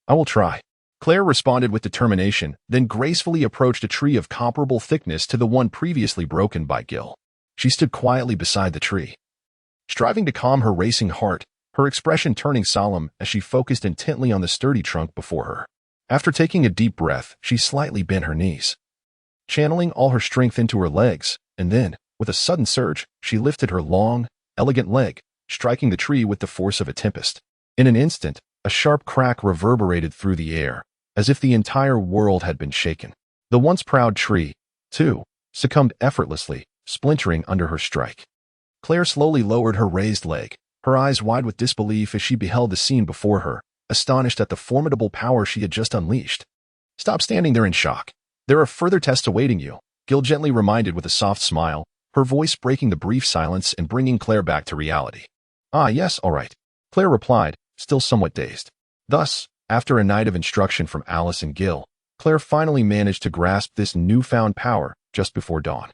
I will try." Claire responded with determination, then gracefully approached a tree of comparable thickness to the one previously broken by Gil. She stood quietly beside the tree, striving to calm her racing heart, her expression turning solemn as she focused intently on the sturdy trunk before her. After taking a deep breath, she slightly bent her knees, channeling all her strength into her legs, and then, with a sudden surge, she lifted her long, elegant leg, striking the tree with the force of a tempest. In an instant, a sharp crack reverberated through the air, as if the entire world had been shaken. The once proud tree, too, succumbed effortlessly, splintering under her strike. Claire slowly lowered her raised leg, her eyes wide with disbelief as she beheld the scene before her, astonished at the formidable power she had just unleashed. "Stop standing there in shock. There are further tests awaiting you," Gil gently reminded with a soft smile, her voice breaking the brief silence and bringing Claire back to reality. "Ah, yes, all right," Claire replied, still somewhat dazed. Thus, after a night of instruction from Alice and Gil, Claire finally managed to grasp this newfound power just before dawn.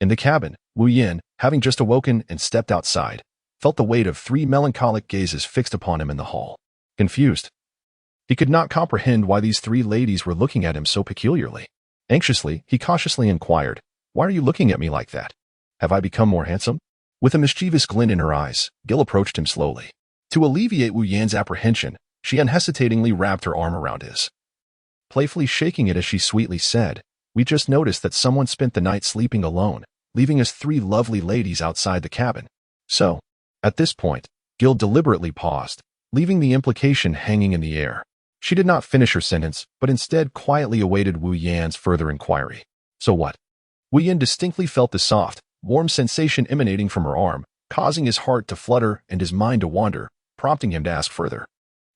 In the cabin, Wu Yin, having just awoken and stepped outside, felt the weight of 3 melancholic gazes fixed upon him in the hall. Confused, he could not comprehend why these 3 ladies were looking at him so peculiarly. Anxiously, he cautiously inquired, "Why are you looking at me like that? Have I become more handsome?" With a mischievous glint in her eyes, Gil approached him slowly. To alleviate Wu Yan's apprehension, she unhesitatingly wrapped her arm around his, playfully shaking it as she sweetly said, "We just noticed that someone spent the night sleeping alone, leaving us 3 lovely ladies outside the cabin. So," at this point, Gil deliberately paused, leaving the implication hanging in the air. She did not finish her sentence, but instead quietly awaited Wu Yan's further inquiry. "So what?" Wu Yan distinctly felt the soft, warm sensation emanating from her arm, causing his heart to flutter and his mind to wander, prompting him to ask further.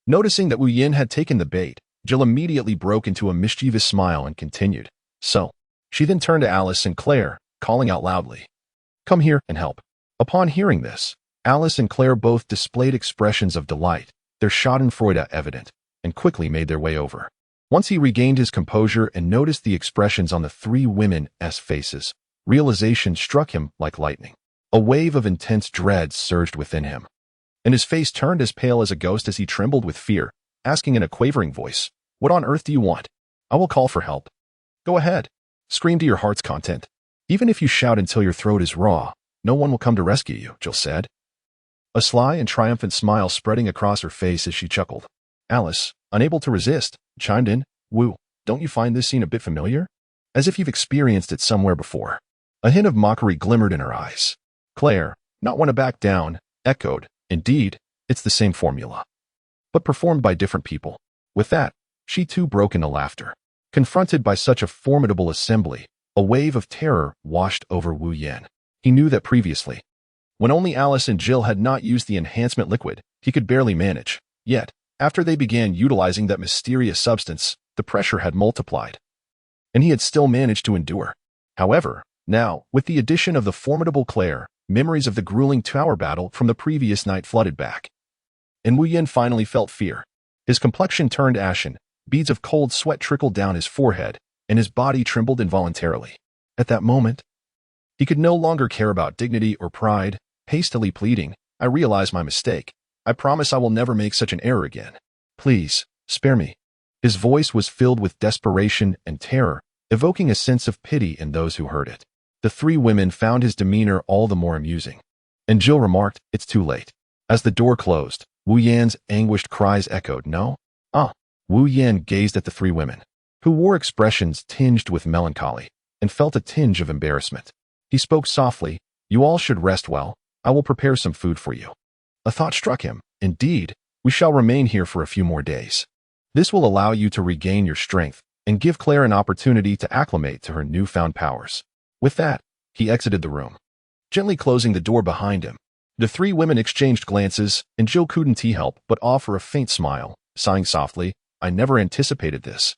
Noticing that Wu Yan had taken the bait, Jill immediately broke into a mischievous smile and continued. "So." She then turned to Alice and Claire, calling out loudly, "Come here and help." Upon hearing this, Alice and Claire both displayed expressions of delight, their schadenfreude evident, and quickly made their way over. Once he regained his composure and noticed the expressions on the 3 women's faces, realization struck him like lightning. A wave of intense dread surged within him, and his face turned as pale as a ghost as he trembled with fear, asking in a quavering voice, "What on earth do you want? I will call for help." "Go ahead. Scream to your heart's content. Even if you shout until your throat is raw, no one will come to rescue you," Jill said, a sly and triumphant smile spreading across her face as she chuckled. Alice, unable to resist, chimed in, "Wu, don't you find this scene a bit familiar? As if you've experienced it somewhere before." A hint of mockery glimmered in her eyes. Claire, not one to back down, echoed, "Indeed, it's the same formula, but performed by different people." With that, she too broke into laughter. Confronted by such a formidable assembly, a wave of terror washed over Wu Yan. He knew that previously, when only Alice and Jill had not used the enhancement liquid, he could barely manage. Yet, after they began utilizing that mysterious substance, the pressure had multiplied, and he had still managed to endure. However, now, with the addition of the formidable Claire, memories of the grueling tower battle from the previous night flooded back, and Wu Yan finally felt fear. His complexion turned ashen, beads of cold sweat trickled down his forehead, and his body trembled involuntarily. At that moment, he could no longer care about dignity or pride, hastily pleading, "I realize my mistake. I promise I will never make such an error again. Please, spare me." His voice was filled with desperation and terror, evoking a sense of pity in those who heard it. The 3 women found his demeanor all the more amusing, and Jill remarked, "It's too late." As the door closed, Wu Yan's anguished cries echoed, "No? Ah." Wu Yan gazed at the 3 women, who wore expressions tinged with melancholy, and felt a tinge of embarrassment. He spoke softly, "You all should rest well. I will prepare some food for you." A thought struck him. "Indeed, we shall remain here for a few more days. This will allow you to regain your strength and give Claire an opportunity to acclimate to her newfound powers." With that, he exited the room, gently closing the door behind him. The 3 women exchanged glances, and Jill couldn't help but offer a faint smile, sighing softly, "I never anticipated this."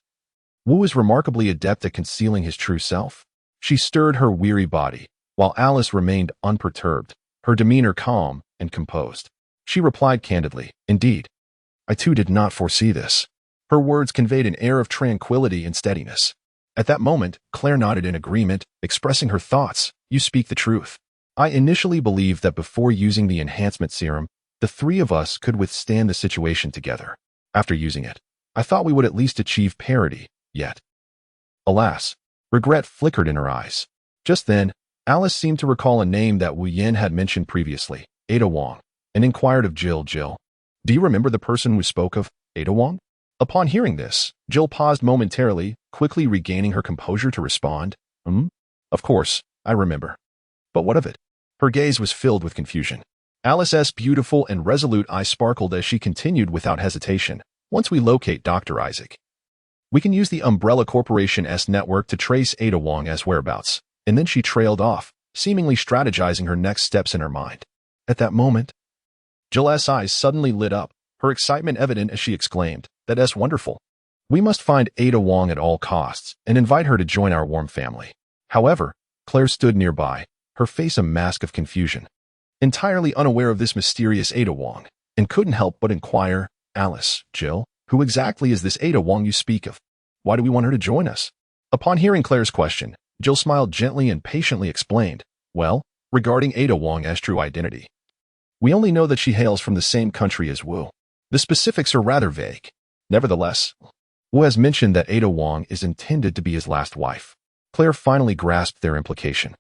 Wu is remarkably adept at concealing his true self. She stirred her weary body, while Alice remained unperturbed, her demeanor calm and composed. She replied candidly, "Indeed, I too did not foresee this." Her words conveyed an air of tranquility and steadiness. At that moment, Claire nodded in agreement, expressing her thoughts. "You speak the truth. I initially believed that before using the enhancement serum, the 3 of us could withstand the situation together. After using it, I thought we would at least achieve parity, yet." Alas, regret flickered in her eyes. Just then, Alice seemed to recall a name that Wu Yan had mentioned previously, Ada Wong, and inquired of Jill, Do you remember the person we spoke of, Ada Wong? Upon hearing this, Jill paused momentarily, quickly regaining her composure to respond. Of course, I remember. But what of it? Her gaze was filled with confusion. Alice's beautiful and resolute eyes sparkled as she continued without hesitation. Once we locate Dr. Isaac, we can use the Umbrella Corporation's network to trace Ada Wong's whereabouts. And then she trailed off, seemingly strategizing her next steps in her mind. At that moment, Jill's eyes suddenly lit up, her excitement evident as she exclaimed, "That's wonderful. We must find Ada Wong at all costs and invite her to join our warm family." However, Claire stood nearby, her face a mask of confusion, entirely unaware of this mysterious Ada Wong, and couldn't help but inquire, "Alice, Jill, who exactly is this Ada Wong you speak of? Why do we want her to join us?" Upon hearing Claire's question, Jill smiled gently and patiently explained, "Well, regarding Ada Wong's true identity, we only know that she hails from the same country as Wu. The specifics are rather vague. Nevertheless, Wu has mentioned that Ada Wong is intended to be his last wife." Claire finally grasped their implication.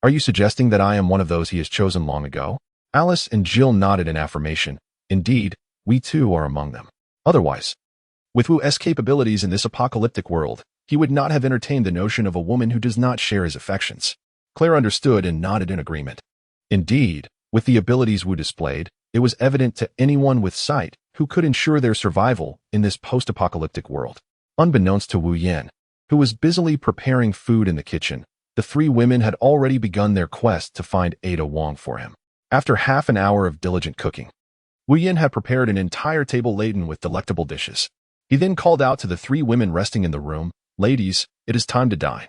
"Are you suggesting that I am one of those he has chosen long ago?" Alice and Jill nodded in affirmation. "Indeed, we too are among them. Otherwise, with Wu's capabilities in this apocalyptic world, he would not have entertained the notion of a woman who does not share his affections." Claire understood and nodded in agreement. Indeed, with the abilities Wu displayed, it was evident to anyone with sight who could ensure their survival in this post-apocalyptic world. Unbeknownst to Wu Yan, who was busily preparing food in the kitchen, the three women had already begun their quest to find Ada Wong for him. After half an hour of diligent cooking, Wu Yan had prepared an entire table laden with delectable dishes. He then called out to the three women resting in the room, "Ladies, it is time to dine."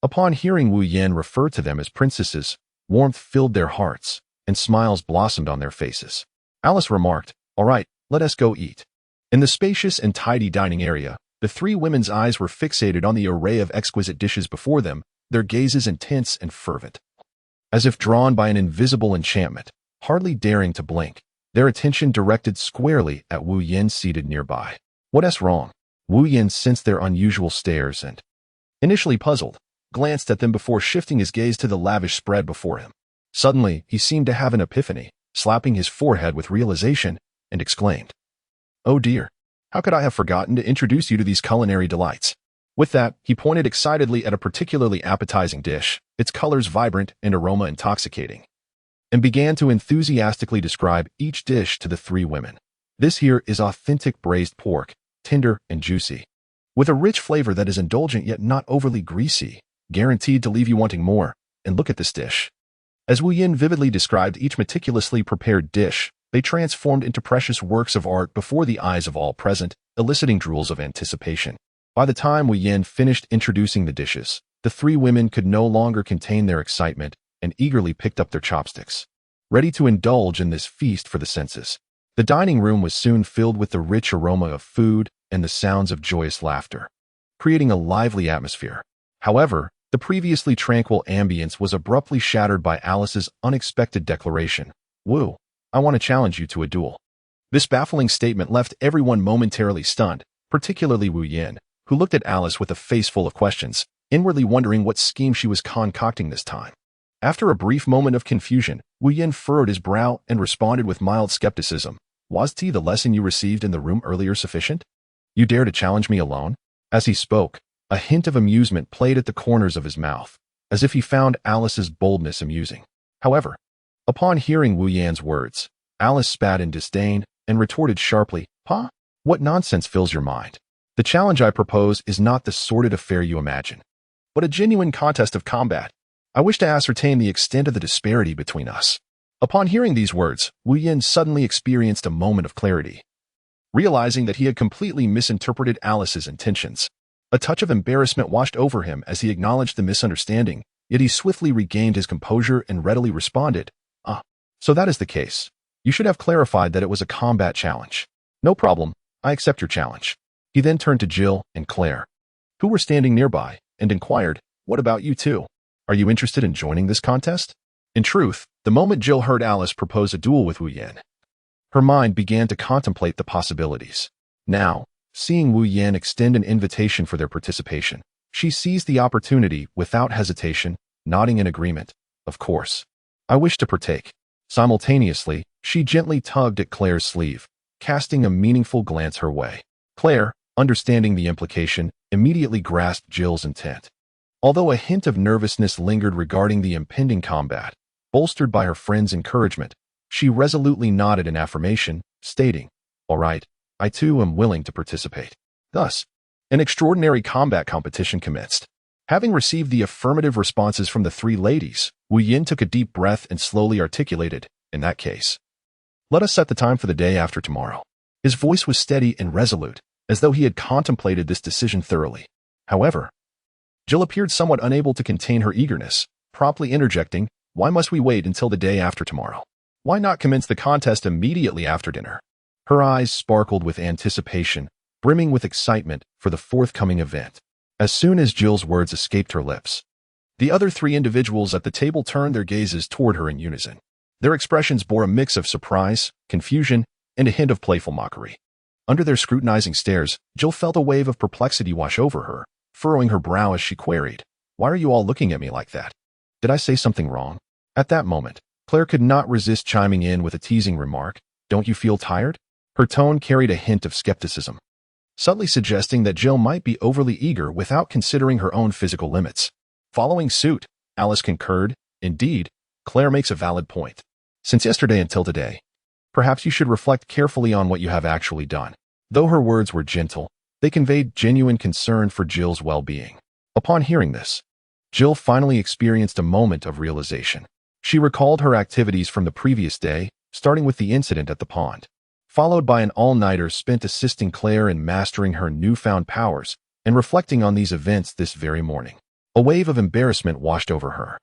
Upon hearing Wu Yan refer to them as princesses, warmth filled their hearts, and smiles blossomed on their faces. Alice remarked, "All right, let us go eat." In the spacious and tidy dining area, the three women's eyes were fixated on the array of exquisite dishes before them, their gazes intense and fervent. As if drawn by an invisible enchantment, hardly daring to blink, their attention directed squarely at Wu Yan seated nearby. "What's wrong?" Wu Yan sensed their unusual stares and, initially puzzled, glanced at them before shifting his gaze to the lavish spread before him. Suddenly, he seemed to have an epiphany, slapping his forehead with realization, and exclaimed, "Oh dear, how could I have forgotten to introduce you to these culinary delights?" With that, he pointed excitedly at a particularly appetizing dish, its colors vibrant and aroma intoxicating, and began to enthusiastically describe each dish to the three women. "This here is authentic braised pork, tender and juicy, with a rich flavor that is indulgent yet not overly greasy, guaranteed to leave you wanting more. And look at this dish." As Wu Yan vividly described each meticulously prepared dish, they transformed into precious works of art before the eyes of all present, eliciting drools of anticipation. By the time Wu Yan finished introducing the dishes, the three women could no longer contain their excitement and eagerly picked up their chopsticks, ready to indulge in this feast for the senses. The dining room was soon filled with the rich aroma of food and the sounds of joyous laughter, creating a lively atmosphere. However, the previously tranquil ambience was abruptly shattered by Alice's unexpected declaration, "Wu, I want to challenge you to a duel." This baffling statement left everyone momentarily stunned, particularly Wu Yan, who looked at Alice with a face full of questions, inwardly wondering what scheme she was concocting this time. After a brief moment of confusion, Wu Yan furrowed his brow and responded with mild skepticism, "Was the lesson you received in the room earlier sufficient? You dare to challenge me alone?" As he spoke, a hint of amusement played at the corners of his mouth, as if he found Alice's boldness amusing. However, upon hearing Wu Yan's words, Alice spat in disdain and retorted sharply, "Huh? What nonsense fills your mind? The challenge I propose is not the sordid affair you imagine, but a genuine contest of combat. I wish to ascertain the extent of the disparity between us." Upon hearing these words, Wu Yan suddenly experienced a moment of clarity, realizing that he had completely misinterpreted Alice's intentions. A touch of embarrassment washed over him as he acknowledged the misunderstanding, yet he swiftly regained his composure and readily responded, "So that is the case. You should have clarified that it was a combat challenge. No problem, I accept your challenge." He then turned to Jill and Claire, who were standing nearby, and inquired, "What about you two? Are you interested in joining this contest?" In truth, the moment Jill heard Alice propose a duel with Wu Yan, her mind began to contemplate the possibilities. Now, seeing Wu Yan extend an invitation for their participation, she seized the opportunity without hesitation, nodding in agreement. "Of course. I wish to partake." Simultaneously, she gently tugged at Claire's sleeve, casting a meaningful glance her way. Claire, understanding the implication, immediately grasped Jill's intent. Although a hint of nervousness lingered regarding the impending combat, bolstered by her friend's encouragement, she resolutely nodded in affirmation, stating, "All right, I too am willing to participate." Thus, an extraordinary combat competition commenced. Having received the affirmative responses from the three ladies, Wu Yin took a deep breath and slowly articulated, "In that case, let us set the time for the day after tomorrow." His voice was steady and resolute, as though he had contemplated this decision thoroughly. However, Jill appeared somewhat unable to contain her eagerness, promptly interjecting, "Why must we wait until the day after tomorrow? Why not commence the contest immediately after dinner?" Her eyes sparkled with anticipation, brimming with excitement for the forthcoming event. As soon as Jill's words escaped her lips, the other three individuals at the table turned their gazes toward her in unison. Their expressions bore a mix of surprise, confusion, and a hint of playful mockery. Under their scrutinizing stares, Jill felt a wave of perplexity wash over her, furrowing her brow as she queried, "Why are you all looking at me like that? Did I say something wrong?" At that moment, Claire could not resist chiming in with a teasing remark, "Don't you feel tired?" Her tone carried a hint of skepticism, subtly suggesting that Jill might be overly eager without considering her own physical limits. Following suit, Alice concurred, "Indeed, Claire makes a valid point. Since yesterday until today, perhaps you should reflect carefully on what you have actually done." Though her words were gentle, they conveyed genuine concern for Jill's well-being. Upon hearing this, Jill finally experienced a moment of realization. She recalled her activities from the previous day, starting with the incident at the pond, followed by an all-nighter spent assisting Claire in mastering her newfound powers and reflecting on these events this very morning. A wave of embarrassment washed over her.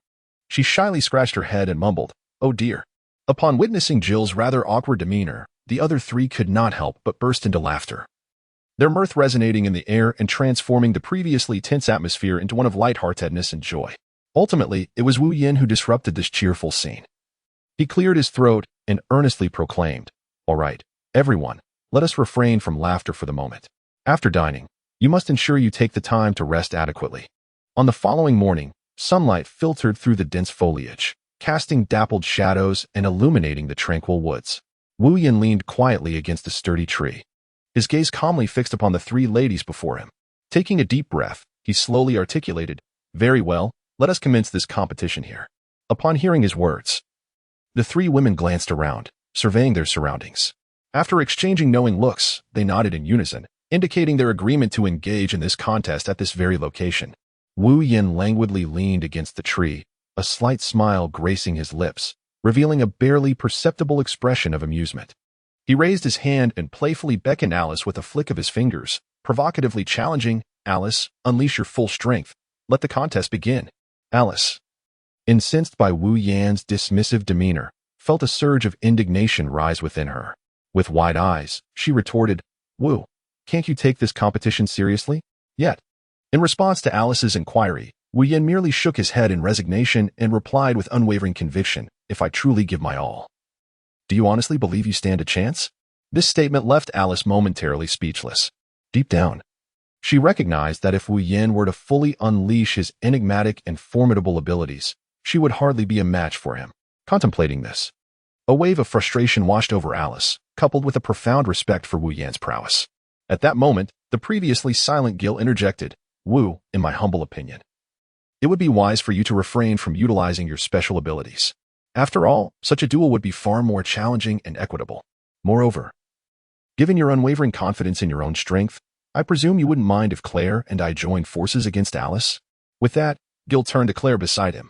She shyly scratched her head and mumbled, "Oh dear." Upon witnessing Jill's rather awkward demeanor, the other three could not help but burst into laughter, their mirth resonating in the air and transforming the previously tense atmosphere into one of lightheartedness and joy. Ultimately, it was Wu Yin who disrupted this cheerful scene. He cleared his throat and earnestly proclaimed, "All right, everyone, let us refrain from laughter for the moment. After dining, you must ensure you take the time to rest adequately." On the following morning, sunlight filtered through the dense foliage, casting dappled shadows and illuminating the tranquil woods. Wu Yin leaned quietly against a sturdy tree, his gaze calmly fixed upon the three ladies before him. Taking a deep breath, he slowly articulated, "Very well, let us commence this competition here." Upon hearing his words, the three women glanced around, surveying their surroundings. After exchanging knowing looks, they nodded in unison, indicating their agreement to engage in this contest at this very location. Wu Yin languidly leaned against the tree, a slight smile gracing his lips, revealing a barely perceptible expression of amusement. He raised his hand and playfully beckoned Alice with a flick of his fingers, provocatively challenging, "Alice, unleash your full strength. Let the contest begin." Alice, incensed by Wu Yan's dismissive demeanor, felt a surge of indignation rise within her. With wide eyes, she retorted, "Wu, can't you take this competition seriously?" Yet, in response to Alice's inquiry, Wu Yan merely shook his head in resignation and replied with unwavering conviction, "If I truly give my all. Do you honestly believe you stand a chance?" This statement left Alice momentarily speechless. Deep down, she recognized that if Wu Yan were to fully unleash his enigmatic and formidable abilities, she would hardly be a match for him. Contemplating this, a wave of frustration washed over Alice, coupled with a profound respect for Wu Yan's prowess. At that moment, the previously silent Gil interjected, "Wu, in my humble opinion, it would be wise for you to refrain from utilizing your special abilities. After all, such a duel would be far more challenging and equitable. Moreover, given your unwavering confidence in your own strength, I presume you wouldn't mind if Claire and I joined forces against Alice?" With that, Gil turned to Claire beside him,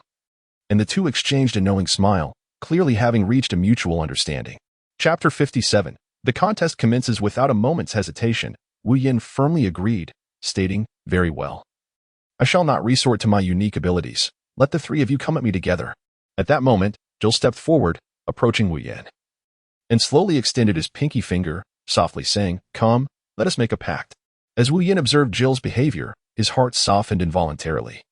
and the two exchanged a knowing smile, clearly having reached a mutual understanding. Chapter 57. The contest commences without a moment's hesitation. Wu Yin firmly agreed, stating, "Very well. I shall not resort to my unique abilities. Let the three of you come at me together." At that moment, Jill stepped forward, approaching Wu Yin, and slowly extended his pinky finger, softly saying, "Come, let us make a pact." As Wu Yin observed Jill's behavior, his heart softened involuntarily.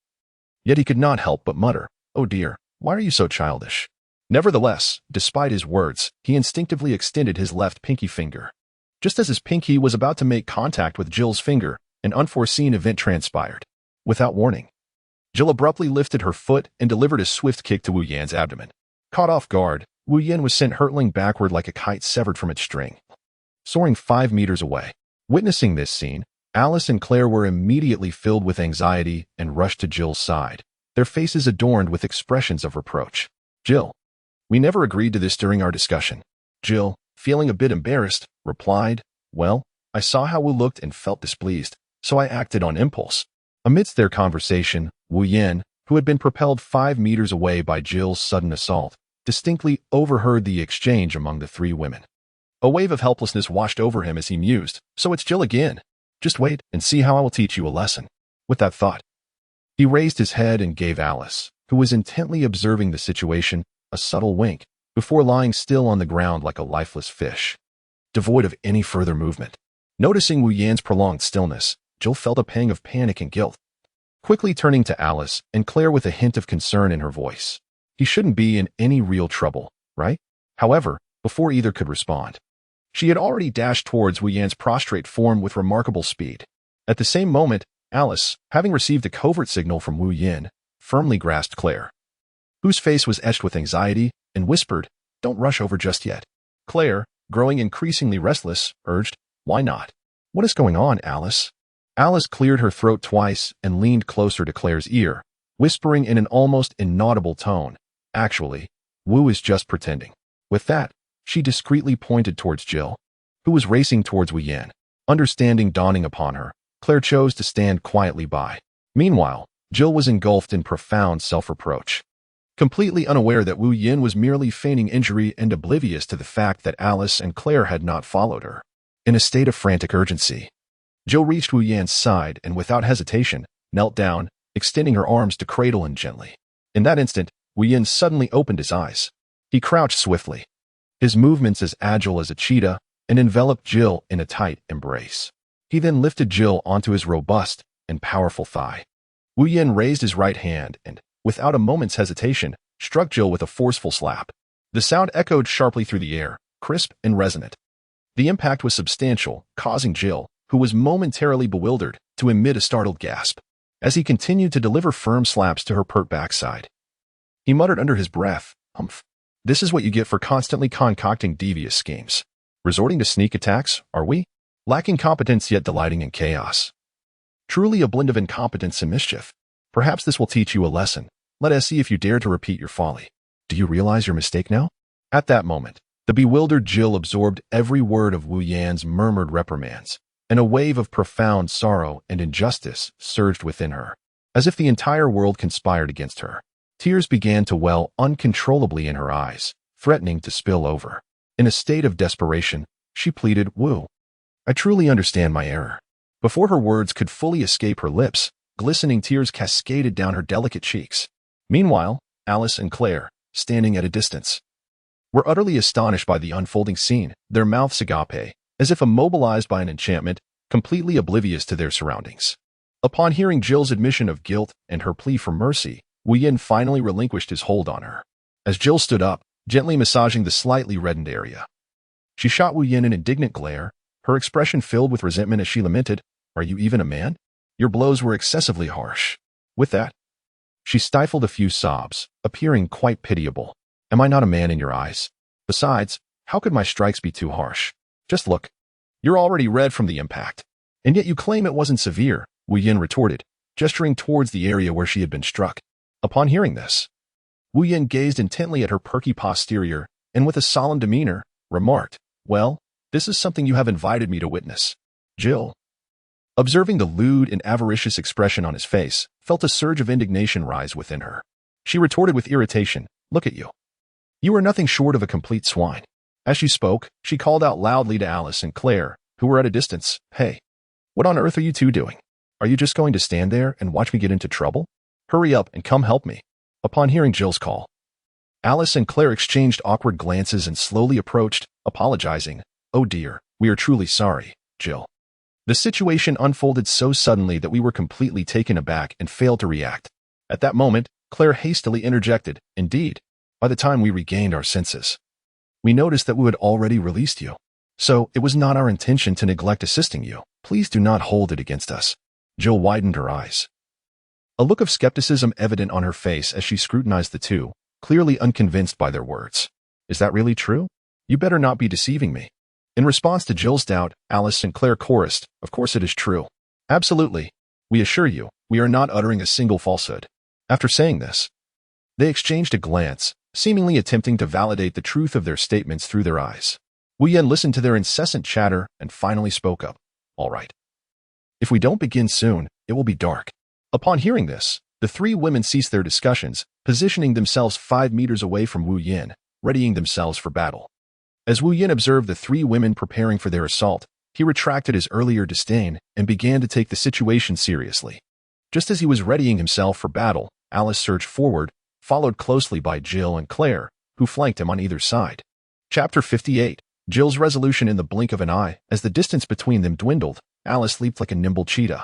Yet he could not help but mutter, "Oh dear, why are you so childish?" Nevertheless, despite his words, he instinctively extended his left pinky finger. Just as his pinky was about to make contact with Jill's finger, an unforeseen event transpired. Without warning, Jill abruptly lifted her foot and delivered a swift kick to Wu Yan's abdomen. Caught off guard, Wu Yan was sent hurtling backward like a kite severed from its string. soaring 5 meters away. Witnessing this scene, Alice and Claire were immediately filled with anxiety and rushed to Jill's side, their faces adorned with expressions of reproach. Jill, we never agreed to this during our discussion. Jill, feeling a bit embarrassed, replied, well, I saw how Wu looked and felt displeased, so I acted on impulse. Amidst their conversation, Wu Yin, who had been propelled 5 meters away by Jill's sudden assault, distinctly overheard the exchange among the three women. A wave of helplessness washed over him as he mused, so it's Jill again. Just wait and see how I will teach you a lesson. With that thought, he raised his head and gave Alice, who was intently observing the situation, a subtle wink, before lying still on the ground like a lifeless fish, devoid of any further movement. Noticing Wu Yan's prolonged stillness, Jill felt a pang of panic and guilt. Quickly turning to Alice and Claire with a hint of concern in her voice. He shouldn't be in any real trouble, right? However, before either could respond, she had already dashed towards Wu Yan's prostrate form with remarkable speed. At the same moment, Alice, having received a covert signal from Wu Yan, firmly grasped Claire, whose face was etched with anxiety, and whispered, don't rush over just yet. Claire, growing increasingly restless, urged, why not? What is going on, Alice? Alice cleared her throat twice and leaned closer to Claire's ear, whispering in an almost inaudible tone, actually, Wu is just pretending. With that, she discreetly pointed towards Jill, who was racing towards Wu Yan. Understanding dawning upon her, Claire chose to stand quietly by. Meanwhile, Jill was engulfed in profound self-reproach. Completely unaware that Wu Yan was merely feigning injury and oblivious to the fact that Alice and Claire had not followed her. In a state of frantic urgency, Jill reached Wu Yan's side and without hesitation, knelt down, extending her arms to cradle him gently. In that instant, Wu Yan suddenly opened his eyes. He crouched swiftly, his movements as agile as a cheetah, and enveloped Jill in a tight embrace. He then lifted Jill onto his robust and powerful thigh. Wu Yan raised his right hand and, without a moment's hesitation, struck Jill with a forceful slap. The sound echoed sharply through the air, crisp and resonant. The impact was substantial, causing Jill, who was momentarily bewildered, to emit a startled gasp. As he continued to deliver firm slaps to her pert backside, he muttered under his breath, humph. This is what you get for constantly concocting devious schemes. Resorting to sneak attacks, are we? Lacking competence yet delighting in chaos. Truly a blend of incompetence and mischief. Perhaps this will teach you a lesson. Let us see if you dare to repeat your folly. Do you realize your mistake now? At that moment, the bewildered Jill absorbed every word of Wu Yan's murmured reprimands, and a wave of profound sorrow and injustice surged within her, as if the entire world conspired against her. Tears began to well uncontrollably in her eyes, threatening to spill over. In a state of desperation, she pleaded, Wu, I truly understand my error. Before her words could fully escape her lips, glistening tears cascaded down her delicate cheeks. Meanwhile, Alice and Claire, standing at a distance, were utterly astonished by the unfolding scene, their mouths agape, as if immobilized by an enchantment, completely oblivious to their surroundings. Upon hearing Jill's admission of guilt and her plea for mercy, Wu Yan finally relinquished his hold on her. As Jill stood up, gently massaging the slightly reddened area, she shot Wu Yan an indignant glare, her expression filled with resentment as she lamented, Are you even a man? Your blows were excessively harsh. With that, she stifled a few sobs, appearing quite pitiable. Am I not a man in your eyes? Besides, how could my strikes be too harsh? Just look. You're already red from the impact. And yet you claim it wasn't severe, Wu Yan retorted, gesturing towards the area where she had been struck. Upon hearing this, Wu Yan gazed intently at her perky posterior and with a solemn demeanor, remarked, Well, this is something you have invited me to witness. Jill, observing the lewd and avaricious expression on his face, felt a surge of indignation rise within her. She retorted with irritation, Look at you. You are nothing short of a complete swine. As she spoke, she called out loudly to Alice and Claire, who were at a distance, Hey, what on earth are you two doing? Are you just going to stand there and watch me get into trouble? Hurry up and come help me. Upon hearing Jill's call, Alice and Claire exchanged awkward glances and slowly approached, apologizing. Oh dear, we are truly sorry, Jill. The situation unfolded so suddenly that we were completely taken aback and failed to react. At that moment, Claire hastily interjected, Indeed, by the time we regained our senses, we noticed that we had already released you. So it was not our intention to neglect assisting you. Please do not hold it against us. Jill widened her eyes, a look of skepticism evident on her face as she scrutinized the two, clearly unconvinced by their words. Is that really true? You better not be deceiving me. In response to Jill's doubt, Alice and Claire chorused, "Of course it is true. Absolutely. We assure you, we are not uttering a single falsehood." After saying this, they exchanged a glance, seemingly attempting to validate the truth of their statements through their eyes. Wu Yan listened to their incessant chatter and finally spoke up. "All right. If we don't begin soon, it will be dark." Upon hearing this, the three women ceased their discussions, positioning themselves 5 meters away from Wu Yan, readying themselves for battle. As Wu Yan observed the three women preparing for their assault, he retracted his earlier disdain and began to take the situation seriously. Just as he was readying himself for battle, Alice surged forward, followed closely by Jill and Claire, who flanked him on either side. Chapter 58. Jill's resolution in the blink of an eye. As the distance between them dwindled, Alice leaped like a nimble cheetah,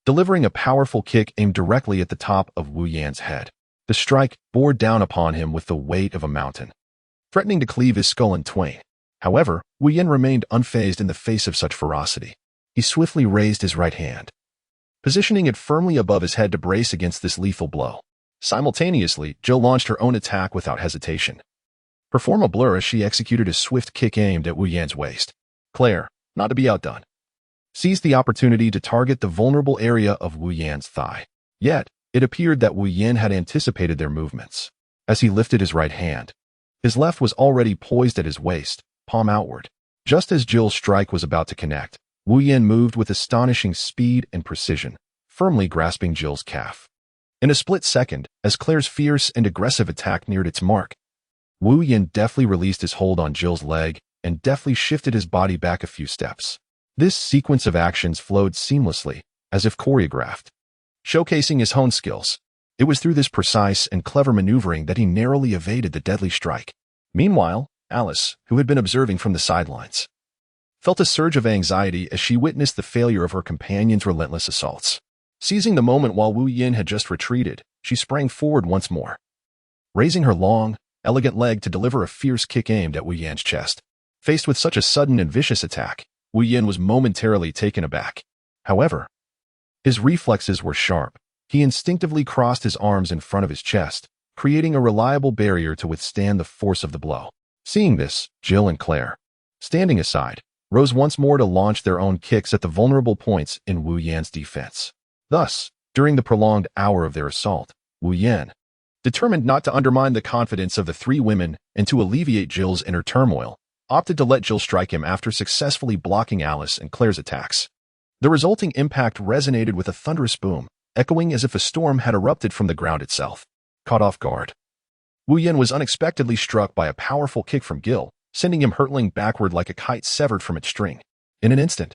delivering a powerful kick aimed directly at the top of Wu Yan's head. The strike bore down upon him with the weight of a mountain, threatening to cleave his skull in twain. However, Wu Yan remained unfazed in the face of such ferocity. He swiftly raised his right hand, positioning it firmly above his head to brace against this lethal blow. Simultaneously, Jill launched her own attack without hesitation. Her form a blur as she executed a swift kick aimed at Wu Yan's waist. Claire, not to be outdone, seized the opportunity to target the vulnerable area of Wu Yan's thigh. Yet, it appeared that Wu Yan had anticipated their movements. As he lifted his right hand, his left was already poised at his waist, palm outward. Just as Jill's strike was about to connect, Wu Yan moved with astonishing speed and precision, firmly grasping Jill's calf. In a split second, as Claire's fierce and aggressive attack neared its mark, Wu Yan deftly released his hold on Jill's leg and deftly shifted his body back a few steps. This sequence of actions flowed seamlessly, as if choreographed, showcasing his own skills. It was through this precise and clever maneuvering that he narrowly evaded the deadly strike. Meanwhile, Alice, who had been observing from the sidelines, felt a surge of anxiety as she witnessed the failure of her companion's relentless assaults. Seizing the moment while Wu Yan had just retreated, she sprang forward once more, raising her long, elegant leg to deliver a fierce kick aimed at Wu Yan's chest. Faced with such a sudden and vicious attack, Wu Yan was momentarily taken aback. However, his reflexes were sharp. He instinctively crossed his arms in front of his chest, creating a reliable barrier to withstand the force of the blow. Seeing this, Jill and Claire, standing aside, rose once more to launch their own kicks at the vulnerable points in Wu Yan's defense. Thus, during the prolonged hour of their assault, Wu Yan, determined not to undermine the confidence of the three women and to alleviate Jill's inner turmoil, opted to let Jill strike him after successfully blocking Alice and Claire's attacks. The resulting impact resonated with a thunderous boom, echoing as if a storm had erupted from the ground itself. Caught off guard, Wu Yan was unexpectedly struck by a powerful kick from Jill, sending him hurtling backward like a kite severed from its string. In an instant,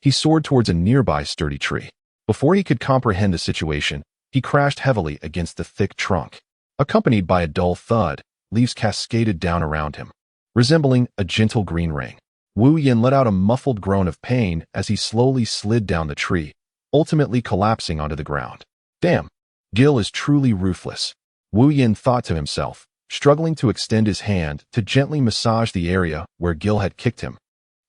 he soared towards a nearby sturdy tree. Before he could comprehend the situation, he crashed heavily against the thick trunk. Accompanied by a dull thud, leaves cascaded down around him, resembling a gentle green rain. Wu Yan let out a muffled groan of pain as he slowly slid down the tree, ultimately collapsing onto the ground. Damn, Jill is truly ruthless, Wu Yan thought to himself, struggling to extend his hand to gently massage the area where Jill had kicked him,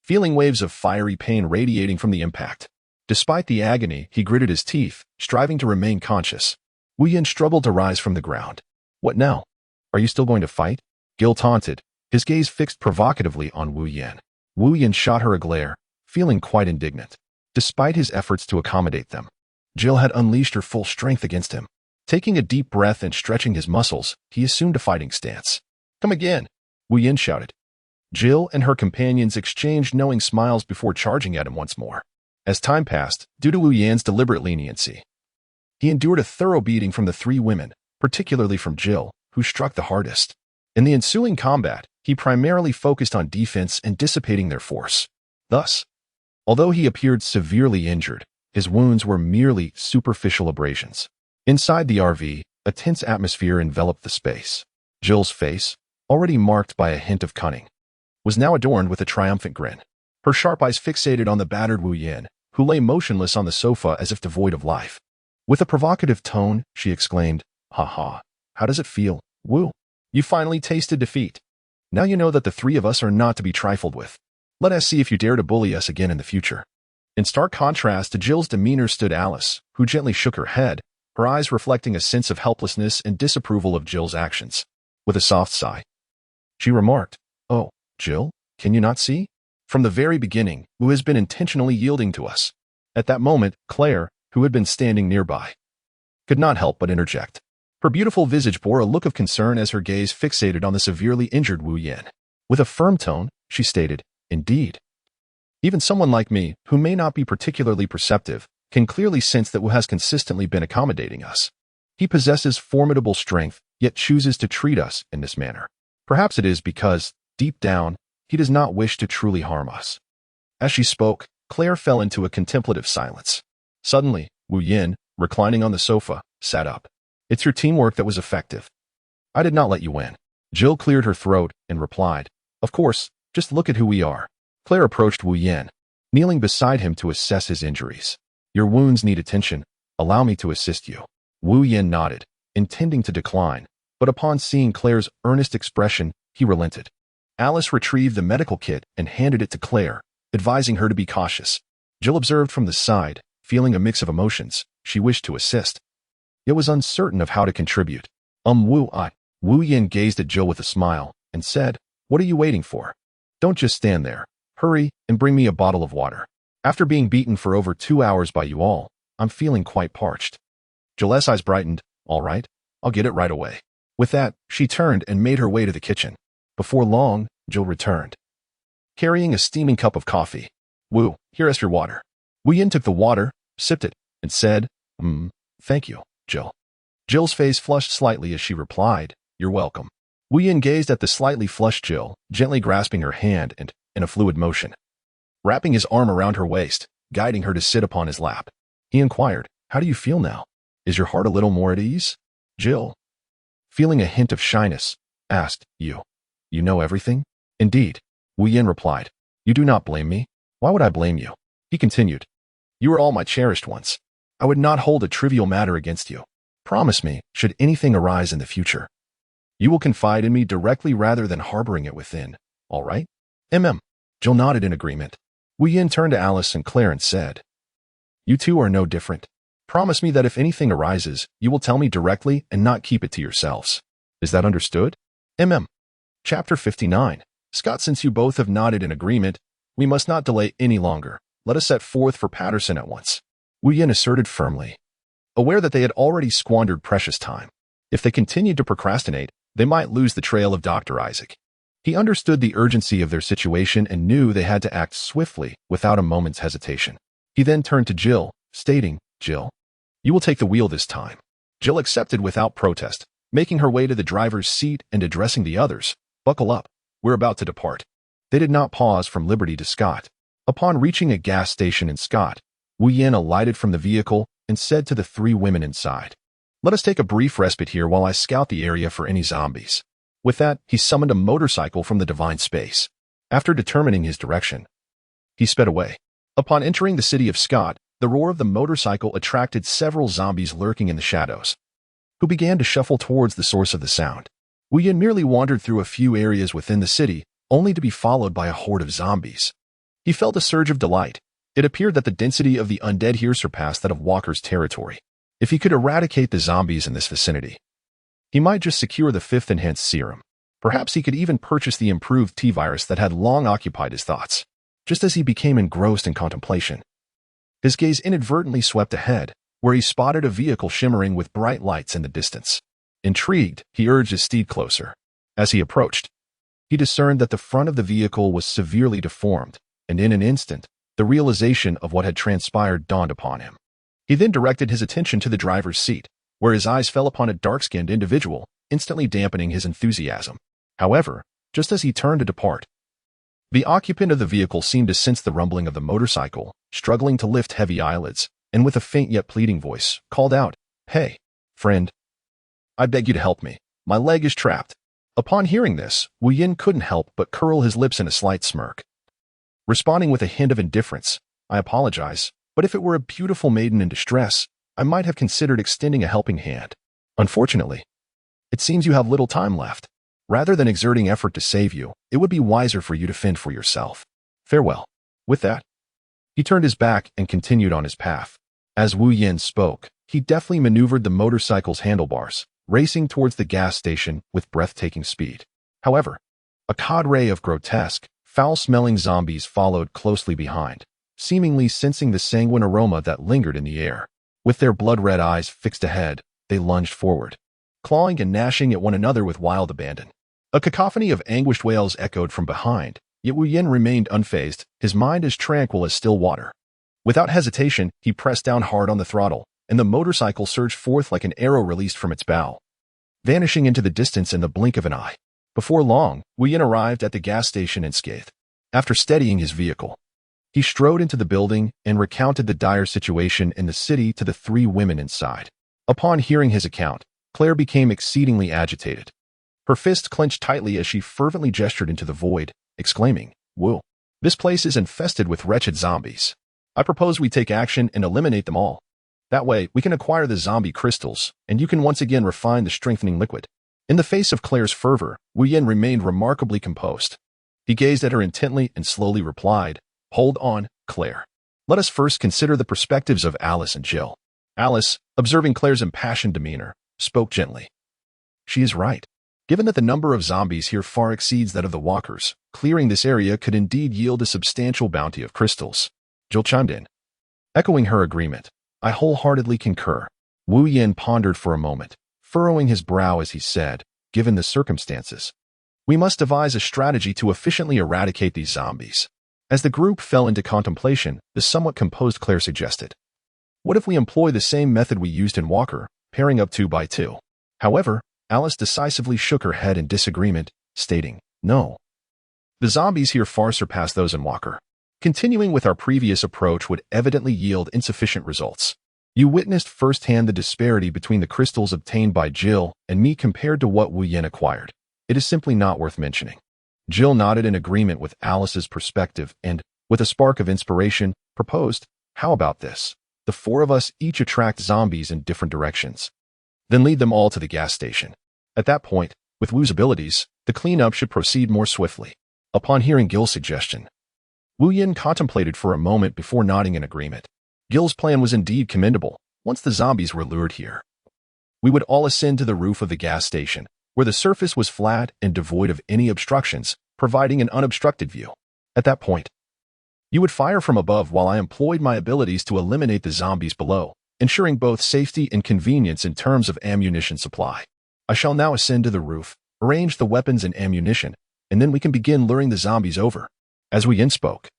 feeling waves of fiery pain radiating from the impact. Despite the agony, he gritted his teeth, striving to remain conscious. Wu Yan struggled to rise from the ground. What now? Are you still going to fight? Jill taunted, his gaze fixed provocatively on Wu Yan. Wu Yan shot her a glare, feeling quite indignant. Despite his efforts to accommodate them, Jill had unleashed her full strength against him. Taking a deep breath and stretching his muscles, he assumed a fighting stance. Come again, Wu Yan shouted. Jill and her companions exchanged knowing smiles before charging at him once more. As time passed, due to Wu Yan's deliberate leniency, he endured a thorough beating from the three women, particularly from Jill, who struck the hardest. In the ensuing combat, he primarily focused on defense and dissipating their force. Thus, although he appeared severely injured, his wounds were merely superficial abrasions. Inside the RV, a tense atmosphere enveloped the space. Jill's face, already marked by a hint of cunning, was now adorned with a triumphant grin. Her sharp eyes fixated on the battered Wu Yan, who lay motionless on the sofa as if devoid of life. With a provocative tone, she exclaimed, "Ha ha, how does it feel, Wu? You finally tasted defeat. Now you know that the three of us are not to be trifled with. Let us see if you dare to bully us again in the future." In stark contrast to Jill's demeanor stood Alice, who gently shook her head, her eyes reflecting a sense of helplessness and disapproval of Jill's actions. With a soft sigh, she remarked, "Oh, Jill, can you not see? From the very beginning, Wu has been intentionally yielding to us. At that moment, Claire, who had been standing nearby, could not help but interject. Her beautiful visage bore a look of concern as her gaze fixated on the severely injured Wu Yin. With a firm tone, she stated, "Indeed. Even someone like me, who may not be particularly perceptive, can clearly sense that Wu has consistently been accommodating us. He possesses formidable strength, yet chooses to treat us in this manner. Perhaps it is because, deep down, he does not wish to truly harm us." As she spoke, Claire fell into a contemplative silence. Suddenly, Wu Yin, reclining on the sofa, sat up. "It's your teamwork that was effective. I did not let you win." Jill cleared her throat and replied, "Of course, just look at who we are." Claire approached Wu Yin, kneeling beside him to assess his injuries. "Your wounds need attention. Allow me to assist you." Wu Yin nodded, intending to decline, but upon seeing Claire's earnest expression, he relented. Alice retrieved the medical kit and handed it to Claire, advising her to be cautious. Jill observed from the side, feeling a mix of emotions. She wished to assist, yet was uncertain of how to contribute. Wu Yin gazed at Jill with a smile and said, "What are you waiting for? Don't just stand there. Hurry and bring me a bottle of water. After being beaten for over 2 hours by you all, I'm feeling quite parched." Jill's eyes brightened. "All right, I'll get it right away." With that, she turned and made her way to the kitchen. Before long, Jill returned, carrying a steaming cup of coffee. "Wu, here is your water." Wu Yin took the water, sipped it, and said, "Thank you, Jill." Jill's face flushed slightly as she replied, "You're welcome." Wu Yin gazed at the slightly flushed Jill, gently grasping her hand and, in a fluid motion, wrapping his arm around her waist, guiding her to sit upon his lap. He inquired, "How do you feel now? Is your heart a little more at ease?" Jill, feeling a hint of shyness, asked, You know everything?" "Indeed," Wu Yin replied. "You do not blame me. Why would I blame you?" He continued, "You are all my cherished ones. I would not hold a trivial matter against you. Promise me, should anything arise in the future, you will confide in me directly rather than harboring it within, all right?" Jill nodded in agreement. Wu Yin turned to Alice and Claire and said, "You two are no different. Promise me that if anything arises, you will tell me directly and not keep it to yourselves. Is that understood?" Chapter 59. Scott, since you both have nodded in agreement, we must not delay any longer. Let us set forth for Patterson at once. Wu Yin asserted firmly, aware that they had already squandered precious time. If they continued to procrastinate, they might lose the trail of Dr. Isaac. He understood the urgency of their situation and knew they had to act swiftly without a moment's hesitation. He then turned to Jill, stating, "Jill, you will take the wheel this time." Jill accepted without protest, making her way to the driver's seat and addressing the others. "Buckle up. We're about to depart." They did not pause from Liberty to Scott. Upon reaching a gas station in Scott, Wu Yin alighted from the vehicle and said to the 3 women inside, "Let us take a brief respite here while I scout the area for any zombies." With that, he summoned a motorcycle from the divine space. After determining his direction, he sped away. Upon entering the city of Scott, the roar of the motorcycle attracted several zombies lurking in the shadows, who began to shuffle towards the source of the sound. Wu Yin merely wandered through a few areas within the city, only to be followed by a horde of zombies. He felt a surge of delight. It appeared that the density of the undead here surpassed that of Walker's territory. If he could eradicate the zombies in this vicinity, he might just secure the 5th enhanced serum. Perhaps he could even purchase the improved T-virus that had long occupied his thoughts. Just as he became engrossed in contemplation, his gaze inadvertently swept ahead, where he spotted a vehicle shimmering with bright lights in the distance. Intrigued, he urged his steed closer. As he approached, he discerned that the front of the vehicle was severely deformed, and in an instant, the realization of what had transpired dawned upon him. He then directed his attention to the driver's seat, where his eyes fell upon a dark-skinned individual, instantly dampening his enthusiasm. However, just as he turned to depart, the occupant of the vehicle seemed to sense the rumbling of the motorcycle, struggling to lift heavy eyelids, and with a faint yet pleading voice, called out, "Hey, friend. I beg you to help me. My leg is trapped." Upon hearing this, Wu Yin couldn't help but curl his lips in a slight smirk. Responding with a hint of indifference, "I apologize, but if it were a beautiful maiden in distress, I might have considered extending a helping hand. Unfortunately, it seems you have little time left. Rather than exerting effort to save you, it would be wiser for you to fend for yourself. Farewell." With that, he turned his back and continued on his path. As Wu Yin spoke, he deftly maneuvered the motorcycle's handlebars, racing towards the gas station with breathtaking speed. However, a cadre of grotesque, Foul-smelling zombies followed closely behind, seemingly sensing the sanguine aroma that lingered in the air. With their blood-red eyes fixed ahead, they lunged forward, clawing and gnashing at one another with wild abandon. A cacophony of anguished wails echoed from behind, yet Wu Yin remained unfazed, his mind as tranquil as still water. Without hesitation, he pressed down hard on the throttle, and the motorcycle surged forth like an arrow released from its bow, vanishing into the distance in the blink of an eye. Before long, Wu Yin arrived at the gas station unscathed. After steadying his vehicle, he strode into the building and recounted the dire situation in the city to the three women inside. Upon hearing his account, Claire became exceedingly agitated. Her fist clenched tightly as she fervently gestured into the void, exclaiming, "Wu, this place is infested with wretched zombies. I propose we take action and eliminate them all. That way, we can acquire the zombie crystals, and you can once again refine the strengthening liquid." In the face of Claire's fervor, Wu Yin remained remarkably composed. He gazed at her intently and slowly replied, "Hold on, Claire. Let us first consider the perspectives of Alice and Jill." Alice, observing Claire's impassioned demeanor, spoke gently. "She is right. Given that the number of zombies here far exceeds that of the walkers, clearing this area could indeed yield a substantial bounty of crystals." Jill chimed in, echoing her agreement. "I wholeheartedly concur." Wu Yin pondered for a moment, furrowing his brow as he said, "Given the circumstances, we must devise a strategy to efficiently eradicate these zombies." As the group fell into contemplation, the somewhat composed Claire suggested, "What if we employ the same method we used in Walker, pairing up 2 by 2? However, Alice decisively shook her head in disagreement, stating, "No. The zombies here far surpass those in Walker. Continuing with our previous approach would evidently yield insufficient results. You witnessed firsthand the disparity between the crystals obtained by Jill and me compared to what Wu Yin acquired. It is simply not worth mentioning." Jill nodded in agreement with Alice's perspective and, with a spark of inspiration, proposed, "How about this? The 4 of us each attract zombies in different directions, then lead them all to the gas station. At that point, with Wu's abilities, the cleanup should proceed more swiftly." Upon hearing Gil's suggestion, Wu Yin contemplated for a moment before nodding in agreement. Gil's plan was indeed commendable. Once the zombies were lured here, we would all ascend to the roof of the gas station, where the surface was flat and devoid of any obstructions, providing an unobstructed view. At that point, you would fire from above while I employed my abilities to eliminate the zombies below, ensuring both safety and convenience in terms of ammunition supply. I shall now ascend to the roof, arrange the weapons and ammunition, and then we can begin luring the zombies over." As Wu Yin spoke,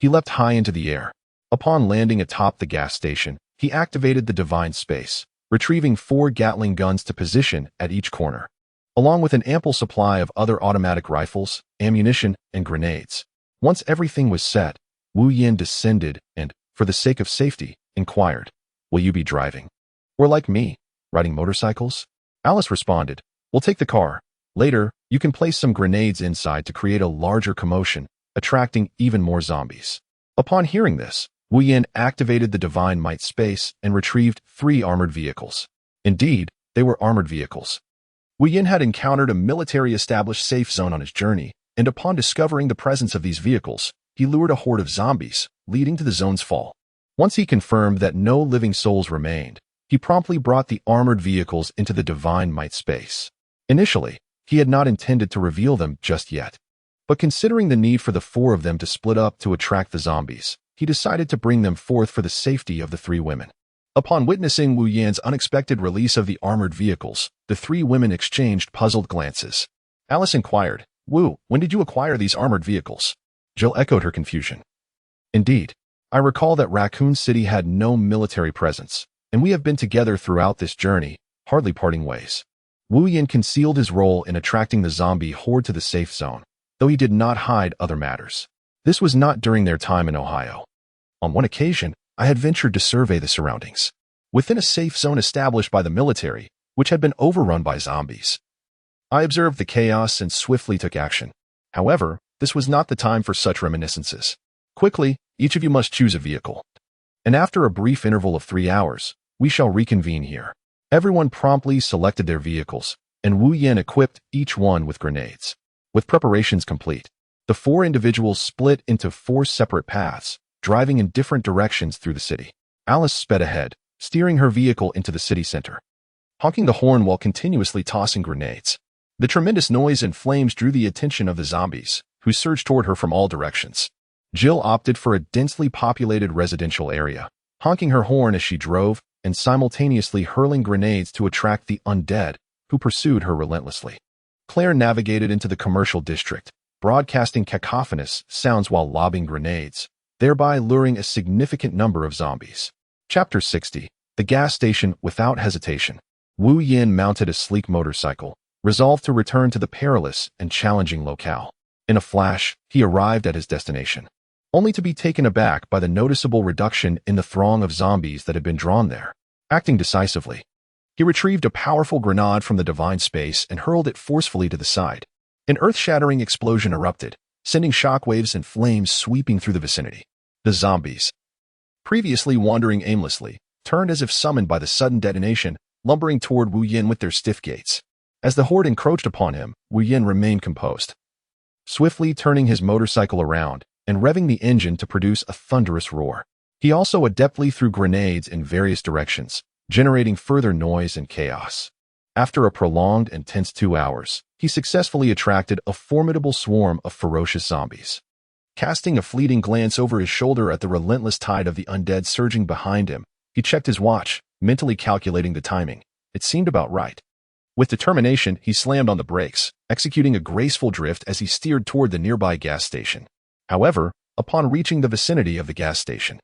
he leapt high into the air. Upon landing atop the gas station, he activated the divine space, retrieving 4 Gatling guns to position at each corner, along with an ample supply of other automatic rifles, ammunition, and grenades. Once everything was set, Wu Yin descended and, for the sake of safety, inquired, "Will you be driving? Or like me, riding motorcycles?" Alice responded, "We'll take the car. Later, you can place some grenades inside to create a larger commotion, attracting even more zombies." Upon hearing this, Wu Yin activated the Divine Might space and retrieved 3 armored vehicles. Indeed, they were armored vehicles. Wu Yin had encountered a military-established safe zone on his journey, and upon discovering the presence of these vehicles, he lured a horde of zombies, leading to the zone's fall. Once he confirmed that no living souls remained, he promptly brought the armored vehicles into the Divine Might space. Initially, he had not intended to reveal them just yet, but considering the need for the 4 of them to split up to attract the zombies, he decided to bring them forth for the safety of the 3 women. Upon witnessing Wu Yin's unexpected release of the armored vehicles, the 3 women exchanged puzzled glances. Alice inquired, "Wu, when did you acquire these armored vehicles?" Jill echoed her confusion. "Indeed, I recall that Raccoon City had no military presence, and we have been together throughout this journey, hardly parting ways." Wu Yin concealed his role in attracting the zombie horde to the safe zone, though he did not hide other matters. This was not during their time in Ohio. On one occasion, I had ventured to survey the surroundings. Within a safe zone established by the military, which had been overrun by zombies, I observed the chaos and swiftly took action. However, this was not the time for such reminiscences. Quickly, each of you must choose a vehicle. And after a brief interval of 3 hours, we shall reconvene here. Everyone promptly selected their vehicles, and Wu Yin equipped each one with grenades. With preparations complete, the 4 individuals split into 4 separate paths, driving in different directions through the city. Alice sped ahead, steering her vehicle into the city center, honking the horn while continuously tossing grenades. The tremendous noise and flames drew the attention of the zombies, who surged toward her from all directions. Jill opted for a densely populated residential area, honking her horn as she drove and simultaneously hurling grenades to attract the undead, who pursued her relentlessly. Claire navigated into the commercial district, broadcasting cacophonous sounds while lobbing grenades, thereby luring a significant number of zombies. Chapter 60. The gas station without hesitation. Wu Yin mounted a sleek motorcycle, resolved to return to the perilous and challenging locale. In a flash, he arrived at his destination, only to be taken aback by the noticeable reduction in the throng of zombies that had been drawn there. Acting decisively, he retrieved a powerful grenade from the divine space and hurled it forcefully to the side. An earth-shattering explosion erupted, sending shockwaves and flames sweeping through the vicinity. The zombies, previously wandering aimlessly, turned as if summoned by the sudden detonation, lumbering toward Wu Yin with their stiff gaits. As the horde encroached upon him, Wu Yin remained composed, swiftly turning his motorcycle around and revving the engine to produce a thunderous roar. He also adeptly threw grenades in various directions, generating further noise and chaos. After a prolonged and tense 2 hours, he successfully attracted a formidable swarm of ferocious zombies. Casting a fleeting glance over his shoulder at the relentless tide of the undead surging behind him, he checked his watch, mentally calculating the timing. It seemed about right. With determination, he slammed on the brakes, executing a graceful drift as he steered toward the nearby gas station. However, upon reaching the vicinity of the gas station,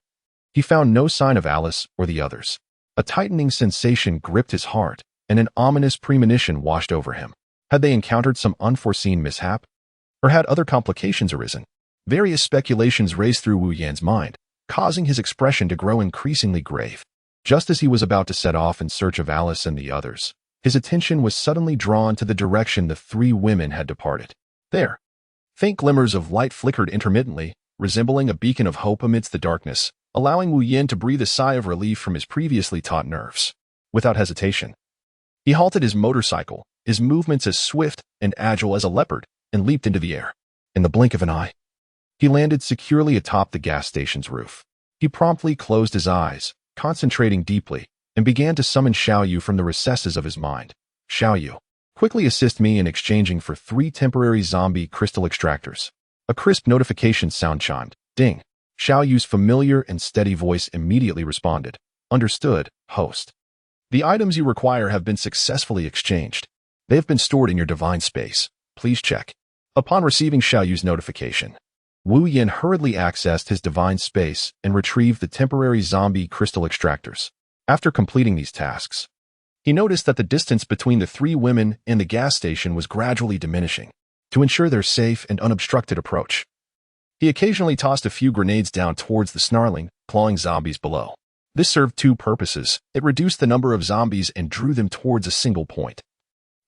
he found no sign of Alice or the others. A tightening sensation gripped his heart, and an ominous premonition washed over him. Had they encountered some unforeseen mishap? Or had other complications arisen? Various speculations raced through Wu Yan's mind, causing his expression to grow increasingly grave. Just as he was about to set off in search of Alice and the others, his attention was suddenly drawn to the direction the 3 women had departed. There, faint glimmers of light flickered intermittently, resembling a beacon of hope amidst the darkness, allowing Wu Yin to breathe a sigh of relief from his previously taut nerves. Without hesitation, he halted his motorcycle, his movements as swift and agile as a leopard, and leaped into the air. In the blink of an eye, he landed securely atop the gas station's roof. He promptly closed his eyes, concentrating deeply, and began to summon Xiaoyu from the recesses of his mind. Xiaoyu, quickly assist me in exchanging for 3 temporary zombie crystal extractors. A crisp notification sound chimed. Ding. Xiaoyu's familiar and steady voice immediately responded. Understood, host. The items you require have been successfully exchanged. They have been stored in your divine space. Please check. Upon receiving Xiaoyu's notification, Wu Yin hurriedly accessed his divine space and retrieved the temporary zombie crystal extractors. After completing these tasks, he noticed that the distance between the 3 women and the gas station was gradually diminishing. To ensure their safe and unobstructed approach, he occasionally tossed a few grenades down towards the snarling, clawing zombies below. This served 2 purposes. It reduced the number of zombies and drew them towards a single point,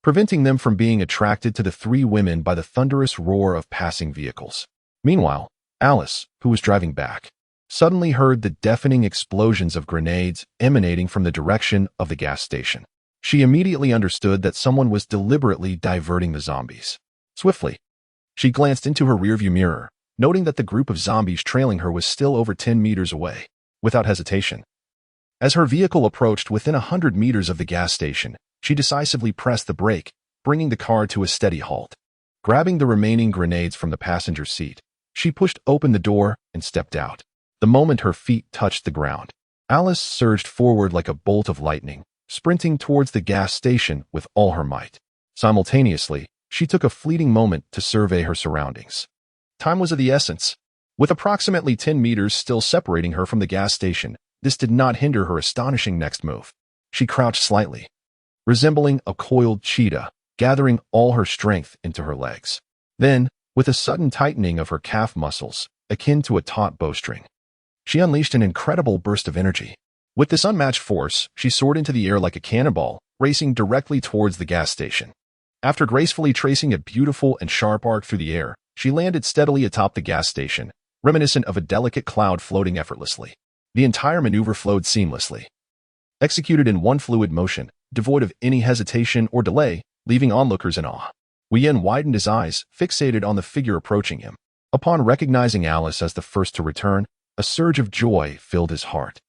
preventing them from being attracted to the 3 women by the thunderous roar of passing vehicles. Meanwhile, Alice, who was driving back, suddenly heard the deafening explosions of grenades emanating from the direction of the gas station. She immediately understood that someone was deliberately diverting the zombies. Swiftly, she glanced into her rearview mirror, noting that the group of zombies trailing her was still over 10 meters away. Without hesitation, as her vehicle approached within 100 meters of the gas station, she decisively pressed the brake, bringing the car to a steady halt. Grabbing the remaining grenades from the passenger seat, she pushed open the door and stepped out. The moment her feet touched the ground, Alice surged forward like a bolt of lightning, sprinting towards the gas station with all her might. Simultaneously, she took a fleeting moment to survey her surroundings. Time was of the essence. With approximately 10 meters still separating her from the gas station, this did not hinder her astonishing next move. She crouched slightly, resembling a coiled cheetah, gathering all her strength into her legs. Then, with a sudden tightening of her calf muscles, akin to a taut bowstring, she unleashed an incredible burst of energy. With this unmatched force, she soared into the air like a cannonball, racing directly towards the gas station. After gracefully tracing a beautiful and sharp arc through the air, she landed steadily atop the gas station, reminiscent of a delicate cloud floating effortlessly. The entire maneuver flowed seamlessly, executed in one fluid motion, devoid of any hesitation or delay, leaving onlookers in awe. Wu Yin widened his eyes, fixated on the figure approaching him. Upon recognizing Alice as the first to return, a surge of joy filled his heart.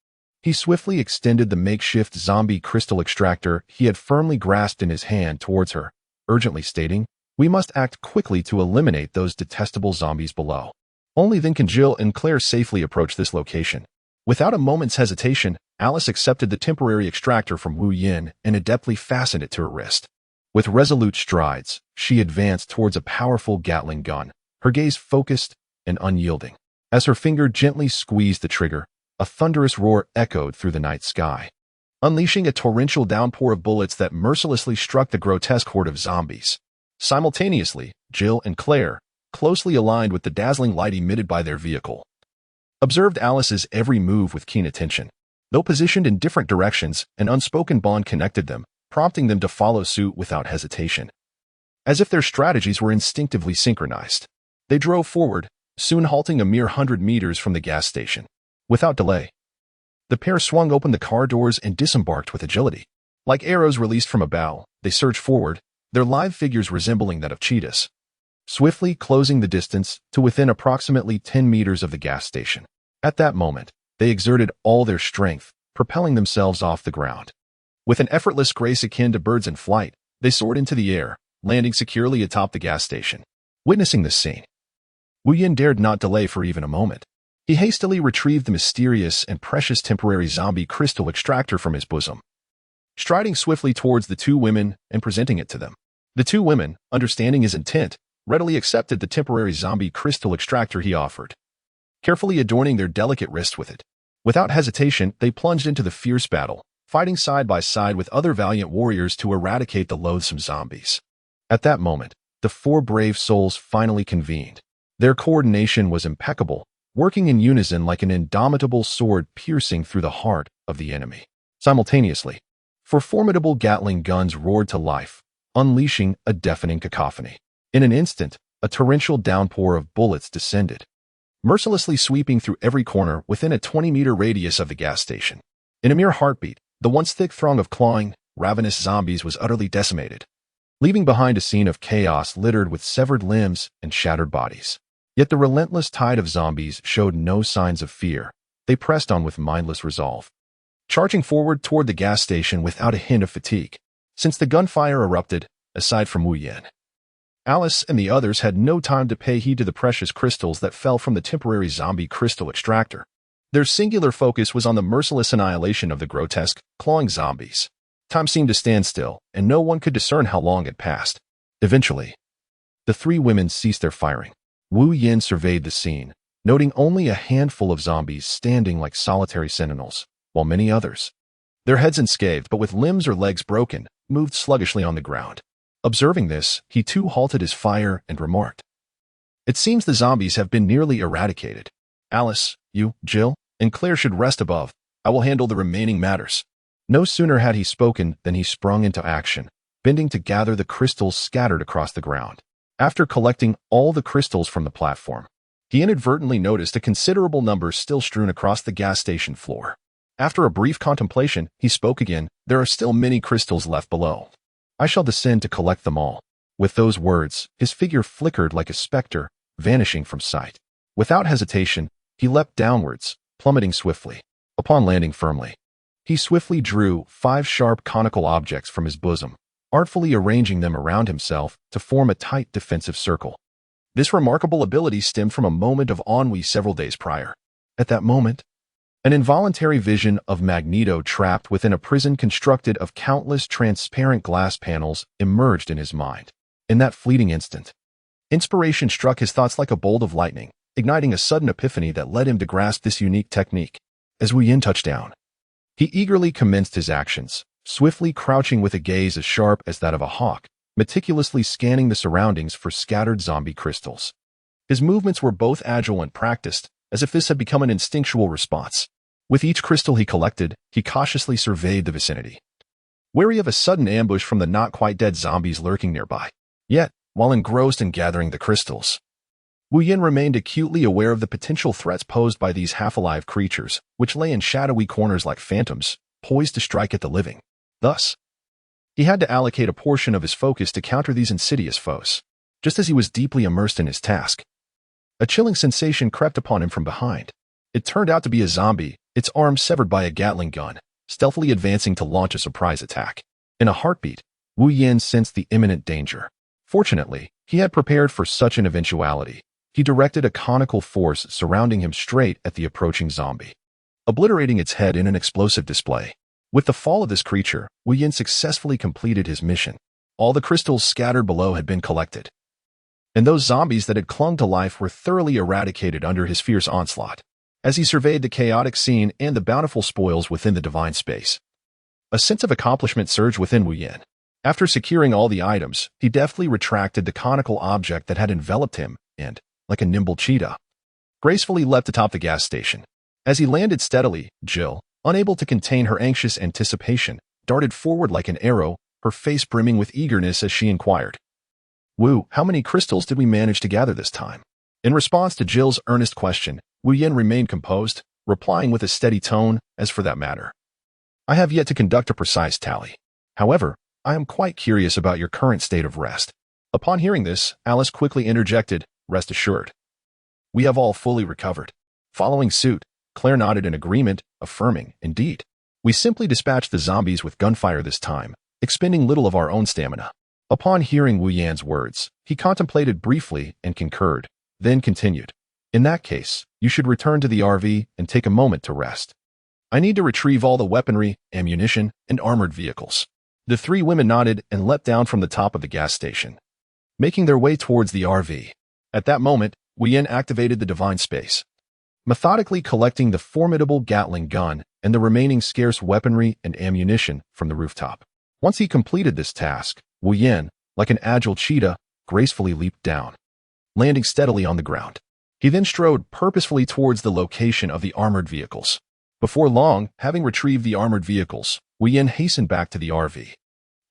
He swiftly extended the makeshift zombie crystal extractor he had firmly grasped in his hand towards her, urgently stating, We must act quickly to eliminate those detestable zombies below. Only then can Jill and Claire safely approach this location. Without a moment's hesitation, Alice accepted the temporary extractor from Wu Yin and adeptly fastened it to her wrist. With resolute strides, she advanced towards a powerful Gatling gun, her gaze focused and unyielding. As her finger gently squeezed the trigger, a thunderous roar echoed through the night sky, unleashing a torrential downpour of bullets that mercilessly struck the grotesque horde of zombies. Simultaneously, Jill and Claire, closely aligned with the dazzling light emitted by their vehicle, observed Alice's every move with keen attention. Though positioned in different directions, an unspoken bond connected them, prompting them to follow suit without hesitation. As if their strategies were instinctively synchronized, they drove forward, soon halting a mere 100 meters from the gas station. Without delay, the pair swung open the car doors and disembarked with agility. Like arrows released from a bow, they surged forward, their lithe figures resembling that of cheetahs, swiftly closing the distance to within approximately 10 meters of the gas station. At that moment, they exerted all their strength, propelling themselves off the ground. With an effortless grace akin to birds in flight, they soared into the air, landing securely atop the gas station. Witnessing this scene, Wu Yin dared not delay for even a moment. He hastily retrieved the mysterious and precious temporary zombie crystal extractor from his bosom, striding swiftly towards the two women and presenting it to them. The two women, understanding his intent, readily accepted the temporary zombie crystal extractor he offered, carefully adorning their delicate wrists with it. Without hesitation, they plunged into the fierce battle, fighting side by side with other valiant warriors to eradicate the loathsome zombies. At that moment, the four brave souls finally convened. Their coordination was impeccable, working in unison like an indomitable sword piercing through the heart of the enemy. Simultaneously, four formidable Gatling guns roared to life, unleashing a deafening cacophony. In an instant, a torrential downpour of bullets descended, mercilessly sweeping through every corner within a 20-meter radius of the gas station. In a mere heartbeat, the once thick throng of clawing, ravenous zombies was utterly decimated, leaving behind a scene of chaos littered with severed limbs and shattered bodies. Yet the relentless tide of zombies showed no signs of fear. They pressed on with mindless resolve, charging forward toward the gas station without a hint of fatigue. Since the gunfire erupted, aside from Wu Yin, Alice and the others had no time to pay heed to the precious crystals that fell from the temporary zombie crystal extractor. Their singular focus was on the merciless annihilation of the grotesque, clawing zombies. Time seemed to stand still, and no one could discern how long had passed. Eventually, the three women ceased their firing. Wu Yin surveyed the scene, noting only a handful of zombies standing like solitary sentinels, while many others, their heads unscathed but with limbs or legs broken, moved sluggishly on the ground. Observing this, he too halted his fire and remarked, "It seems the zombies have been nearly eradicated. Alice, you, Jill, and Claire should rest above. I will handle the remaining matters." No sooner had he spoken than he sprung into action, bending to gather the crystals scattered across the ground. After collecting all the crystals from the platform, he inadvertently noticed a considerable number still strewn across the gas station floor. After a brief contemplation, he spoke again, "There are still many crystals left below. I shall descend to collect them all." With those words, his figure flickered like a specter, vanishing from sight. Without hesitation, he leapt downwards, plummeting swiftly. Upon landing firmly, he swiftly drew 5 sharp conical objects from his bosom, artfully arranging them around himself to form a tight defensive circle. This remarkable ability stemmed from a moment of ennui several days prior. At that moment, an involuntary vision of Magneto trapped within a prison constructed of countless transparent glass panels emerged in his mind. In that fleeting instant, inspiration struck his thoughts like a bolt of lightning, igniting a sudden epiphany that led him to grasp this unique technique. As Wu Yin touched down, he eagerly commenced his actions, swiftly crouching with a gaze as sharp as that of a hawk, meticulously scanning the surroundings for scattered zombie crystals. His movements were both agile and practiced, as if this had become an instinctual response. With each crystal he collected, he cautiously surveyed the vicinity, wary of a sudden ambush from the not-quite-dead zombies lurking nearby. Yet, while engrossed in gathering the crystals, Wu Yin remained acutely aware of the potential threats posed by these half-alive creatures, which lay in shadowy corners like phantoms, poised to strike at the living. Thus, he had to allocate a portion of his focus to counter these insidious foes. Just as he was deeply immersed in his task, a chilling sensation crept upon him from behind. It turned out to be a zombie, its arm severed by a Gatling gun, stealthily advancing to launch a surprise attack. In a heartbeat, Wu Yin sensed the imminent danger. Fortunately, he had prepared for such an eventuality. He directed a conical force surrounding him straight at the approaching zombie, obliterating its head in an explosive display. With the fall of this creature, Wu Yin successfully completed his mission. All the crystals scattered below had been collected, and those zombies that had clung to life were thoroughly eradicated under his fierce onslaught. As he surveyed the chaotic scene and the bountiful spoils within the divine space, a sense of accomplishment surged within Wu Yin. After securing all the items, he deftly retracted the conical object that had enveloped him and, like a nimble cheetah, gracefully leapt atop the gas station. As he landed steadily, Jill, unable to contain her anxious anticipation, darted forward like an arrow, her face brimming with eagerness as she inquired, "Wu, how many crystals did we manage to gather this time?" In response to Jill's earnest question, Wu Yin remained composed, replying with a steady tone, "As for that matter, I have yet to conduct a precise tally. However, I am quite curious about your current state of rest." Upon hearing this, Alice quickly interjected, "Rest assured, we have all fully recovered." Following suit, Claire nodded in agreement, affirming, "Indeed, we simply dispatched the zombies with gunfire this time, expending little of our own stamina." Upon hearing Wu Yan's words, he contemplated briefly and concurred, then continued, "In that case, you should return to the RV and take a moment to rest. I need to retrieve all the weaponry, ammunition, and armored vehicles." The three women nodded and leapt down from the top of the gas station, making their way towards the RV. At that moment, Wu Yin activated the divine space, methodically collecting the formidable Gatling gun and the remaining scarce weaponry and ammunition from the rooftop. Once he completed this task, Wu Yin, like an agile cheetah, gracefully leaped down, landing steadily on the ground. He then strode purposefully towards the location of the armored vehicles. Before long, having retrieved the armored vehicles, Wu Yin hastened back to the RV.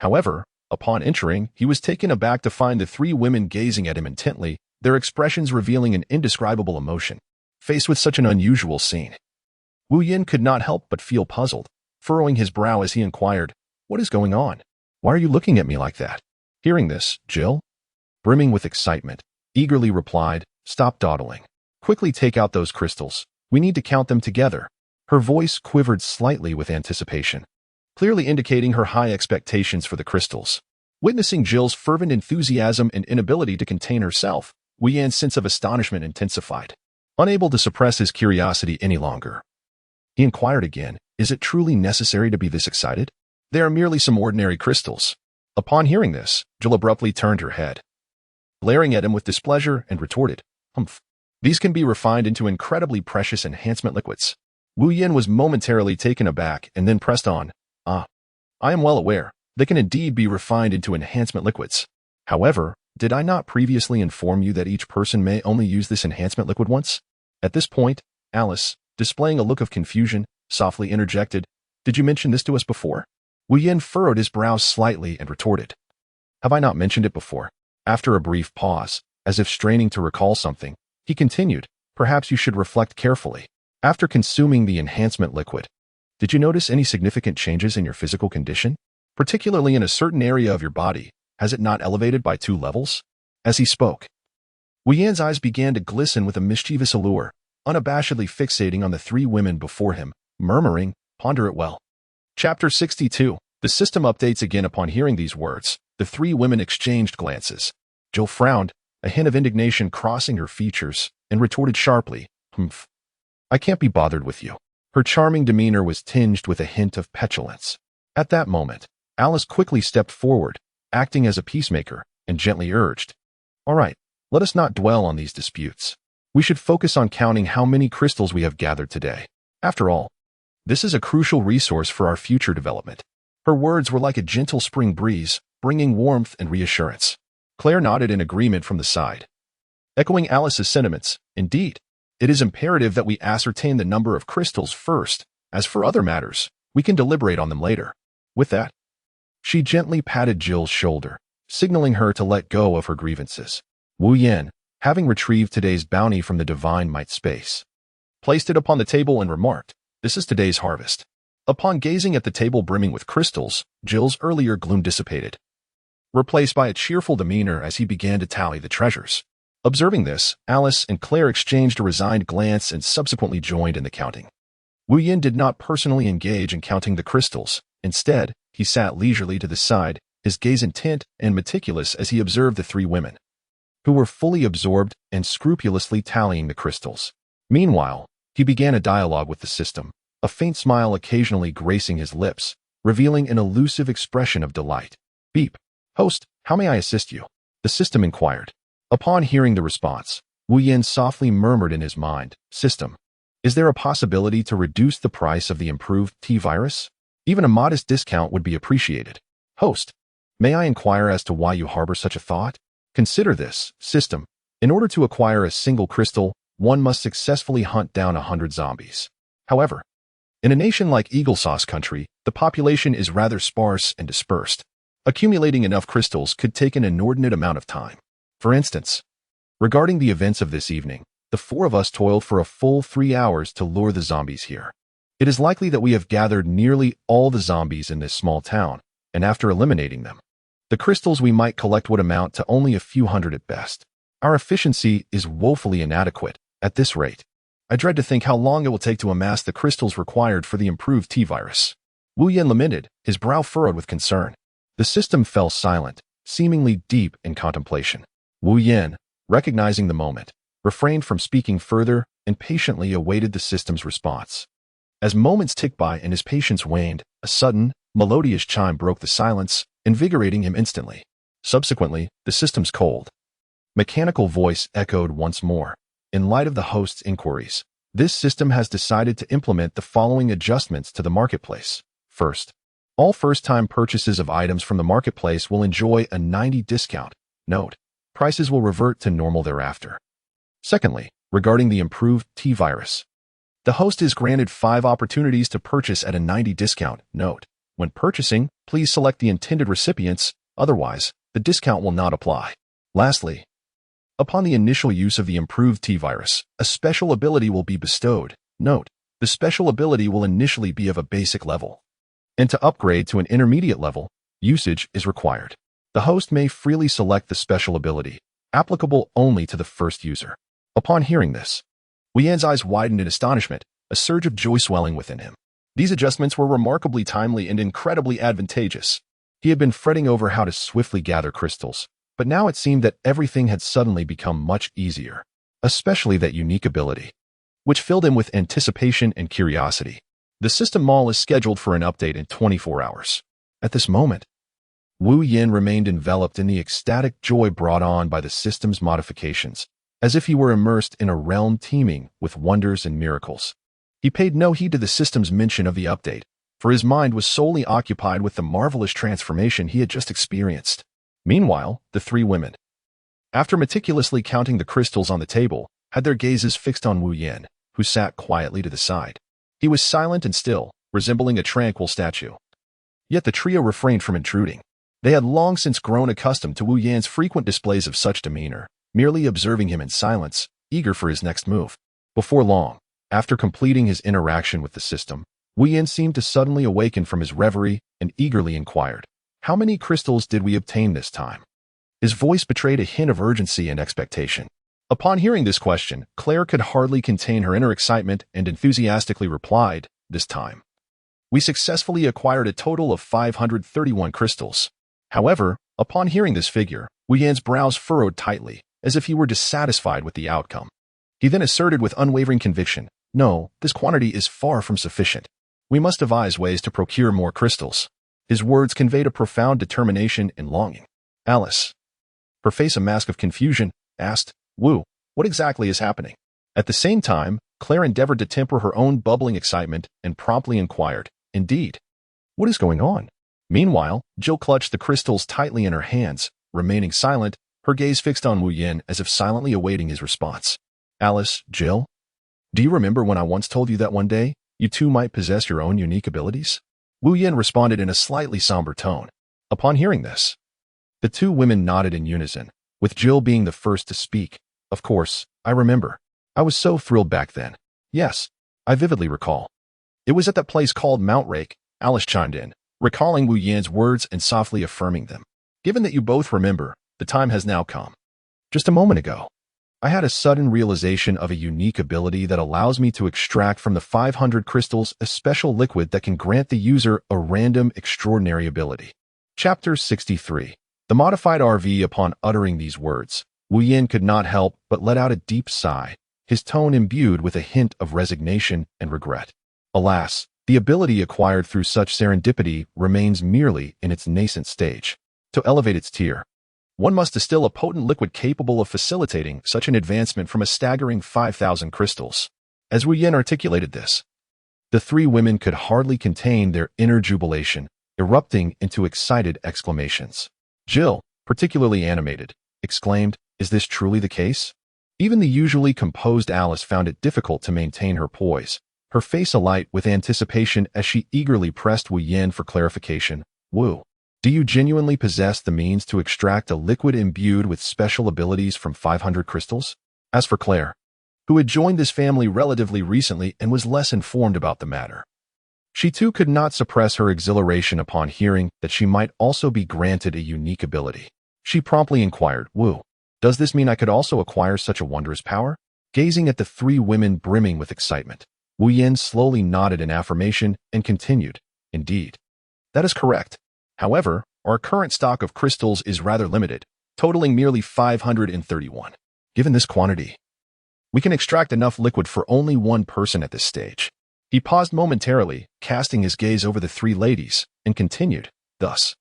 However, upon entering, he was taken aback to find the three women gazing at him intently, their expressions revealing an indescribable emotion. Faced with such an unusual scene, Wu Yin could not help but feel puzzled, furrowing his brow as he inquired, "What is going on? Why are you looking at me like that?" Hearing this, Jill, brimming with excitement, eagerly replied, "Stop dawdling. Quickly take out those crystals. We need to count them together." Her voice quivered slightly with anticipation, clearly indicating her high expectations for the crystals. Witnessing Jill's fervent enthusiasm and inability to contain herself, Wu Yan's sense of astonishment intensified. Unable to suppress his curiosity any longer, he inquired again, "Is it truly necessary to be this excited? They are merely some ordinary crystals." Upon hearing this, Jill abruptly turned her head, glaring at him with displeasure, and retorted, "Humph. These can be refined into incredibly precious enhancement liquids." Wu Yin was momentarily taken aback and then pressed on, "I am well aware. They can indeed be refined into enhancement liquids. However, did I not previously inform you that each person may only use this enhancement liquid once?" At this point, Alice, displaying a look of confusion, softly interjected, "Did you mention this to us before?" Wu Yin furrowed his brows slightly and retorted, "Have I not mentioned it before?" After a brief pause, as if straining to recall something, he continued, "Perhaps you should reflect carefully. After consuming the enhancement liquid, did you notice any significant changes in your physical condition? Particularly in a certain area of your body, has it not elevated by 2 levels? As he spoke, Wu Yan's eyes began to glisten with a mischievous allure, unabashedly fixating on the three women before him, murmuring, "Ponder it well." Chapter 62. The system updates again. Upon hearing these words, the three women exchanged glances. Jill frowned, a hint of indignation crossing her features, and retorted sharply, "Humph. I can't be bothered with you." Her charming demeanor was tinged with a hint of petulance. At that moment, Alice quickly stepped forward, acting as a peacemaker, and gently urged, "All right, let us not dwell on these disputes. We should focus on counting how many crystals we have gathered today. After all, this is a crucial resource for our future development." Her words were like a gentle spring breeze, bringing warmth and reassurance. Claire nodded in agreement from the side, echoing Alice's sentiments. "Indeed, it is imperative that we ascertain the number of crystals first. As for other matters, we can deliberate on them later." With that, she gently patted Jill's shoulder, signaling her to let go of her grievances. Wu Yin, having retrieved today's bounty from the divine might space, placed it upon the table and remarked, "This is today's harvest." Upon gazing at the table brimming with crystals, Jill's earlier gloom dissipated, replaced by a cheerful demeanor as he began to tally the treasures. Observing this, Alice and Claire exchanged a resigned glance and subsequently joined in the counting. Wu Yin did not personally engage in counting the crystals. Instead, he sat leisurely to the side, his gaze intent and meticulous as he observed the three women, who were fully absorbed and scrupulously tallying the crystals. Meanwhile, he began a dialogue with the system, a faint smile occasionally gracing his lips, revealing an elusive expression of delight. Beep. Host, how may I assist you? The system inquired. Upon hearing the response, Wu Yin softly murmured in his mind, System, is there a possibility to reduce the price of the improved T-virus? Even a modest discount would be appreciated. Host, may I inquire as to why you harbor such a thought? Consider this, System. In order to acquire a single crystal, one must successfully hunt down 100 zombies. However, in a nation like Eagle Sauce Country, the population is rather sparse and dispersed. Accumulating enough crystals could take an inordinate amount of time. For instance, regarding the events of this evening, the four of us toiled for a full 3 hours to lure the zombies here. It is likely that we have gathered nearly all the zombies in this small town, and after eliminating them, the crystals we might collect would amount to only a few hundred at best. Our efficiency is woefully inadequate at this rate. I dread to think how long it will take to amass the crystals required for the improved T-virus. Wu Yin lamented, his brow furrowed with concern. The system fell silent, seemingly deep in contemplation. Wu Yin, recognizing the moment, refrained from speaking further and patiently awaited the system's response. As moments ticked by and his patience waned, a sudden, melodious chime broke the silence, invigorating him instantly. Subsequently, the system's cold, mechanical voice echoed once more. In light of the host's inquiries, this system has decided to implement the following adjustments to the marketplace. First, all first-time purchases of items from the marketplace will enjoy a 90% discount. Note, prices will revert to normal thereafter. Secondly, regarding the improved T-virus, the host is granted 5 opportunities to purchase at a 90% discount. Note, when purchasing, please select the intended recipients, otherwise, the discount will not apply. Lastly, upon the initial use of the improved T-virus, a special ability will be bestowed. Note, the special ability will initially be of a basic level, and to upgrade to an intermediate level, usage is required. The host may freely select the special ability, applicable only to the first user. Upon hearing this, Wu Yan's eyes widened in astonishment, a surge of joy swelling within him. These adjustments were remarkably timely and incredibly advantageous. He had been fretting over how to swiftly gather crystals, but now it seemed that everything had suddenly become much easier, especially that unique ability, which filled him with anticipation and curiosity. The system mall is scheduled for an update in 24 hours. At this moment, Wu Yin remained enveloped in the ecstatic joy brought on by the system's modifications, as if he were immersed in a realm teeming with wonders and miracles. He paid no heed to the system's mention of the update, for his mind was solely occupied with the marvelous transformation he had just experienced. Meanwhile, the three women, after meticulously counting the crystals on the table, had their gazes fixed on Wu Yin, who sat quietly to the side. He was silent and still, resembling a tranquil statue. Yet the trio refrained from intruding. They had long since grown accustomed to Wu Yan's frequent displays of such demeanor, merely observing him in silence, eager for his next move. Before long, after completing his interaction with the system, Wu Yan seemed to suddenly awaken from his reverie and eagerly inquired, "How many crystals did we obtain this time?" His voice betrayed a hint of urgency and expectation. Upon hearing this question, Claire could hardly contain her inner excitement and enthusiastically replied, "This time, we successfully acquired a total of 531 crystals." However, upon hearing this figure, Wu Yan's brows furrowed tightly, as if he were dissatisfied with the outcome. He then asserted with unwavering conviction, "No, this quantity is far from sufficient. We must devise ways to procure more crystals." His words conveyed a profound determination and longing. Alice, her face a mask of confusion, asked, "Wu, what exactly is happening?" At the same time, Claire endeavored to temper her own bubbling excitement and promptly inquired, "Indeed, what is going on?" Meanwhile, Jill clutched the crystals tightly in her hands, remaining silent, her gaze fixed on Wu Yin as if silently awaiting his response. "Alice, Jill, do you remember when I once told you that one day, you too might possess your own unique abilities?" Wu Yin responded in a slightly somber tone. Upon hearing this, the two women nodded in unison, with Jill being the first to speak. "Of course, I remember. I was so thrilled back then." "Yes, I vividly recall. It was at that place called Mount Rake," Alice chimed in, recalling Wu Yan's words and softly affirming them. "Given that you both remember, the time has now come. Just a moment ago, I had a sudden realization of a unique ability that allows me to extract from the 500 crystals a special liquid that can grant the user a random extraordinary ability. Chapter 63. The modified RV. Upon uttering these words, Wu Yin could not help but let out a deep sigh, his tone imbued with a hint of resignation and regret. Alas, the ability acquired through such serendipity remains merely in its nascent stage. To elevate its tier, one must distill a potent liquid capable of facilitating such an advancement from a staggering 5,000 crystals. As Wu Yin articulated this, the three women could hardly contain their inner jubilation, erupting into excited exclamations. Jill, particularly animated, exclaimed, "Is this truly the case?" Even the usually composed Alice found it difficult to maintain her poise, her face alight with anticipation as she eagerly pressed Wu Yin for clarification. "Wu, do you genuinely possess the means to extract a liquid imbued with special abilities from 500 crystals?" As for Claire, who had joined this family relatively recently and was less informed about the matter, she too could not suppress her exhilaration upon hearing that she might also be granted a unique ability. She promptly inquired, "Wu, does this mean I could also acquire such a wondrous power?" Gazing at the three women brimming with excitement, Wu Yin slowly nodded in affirmation and continued, "Indeed, that is correct. However, our current stock of crystals is rather limited, totaling merely 531. Given this quantity, we can extract enough liquid for only one person at this stage." He paused momentarily, casting his gaze over the three ladies, and continued, "Thus,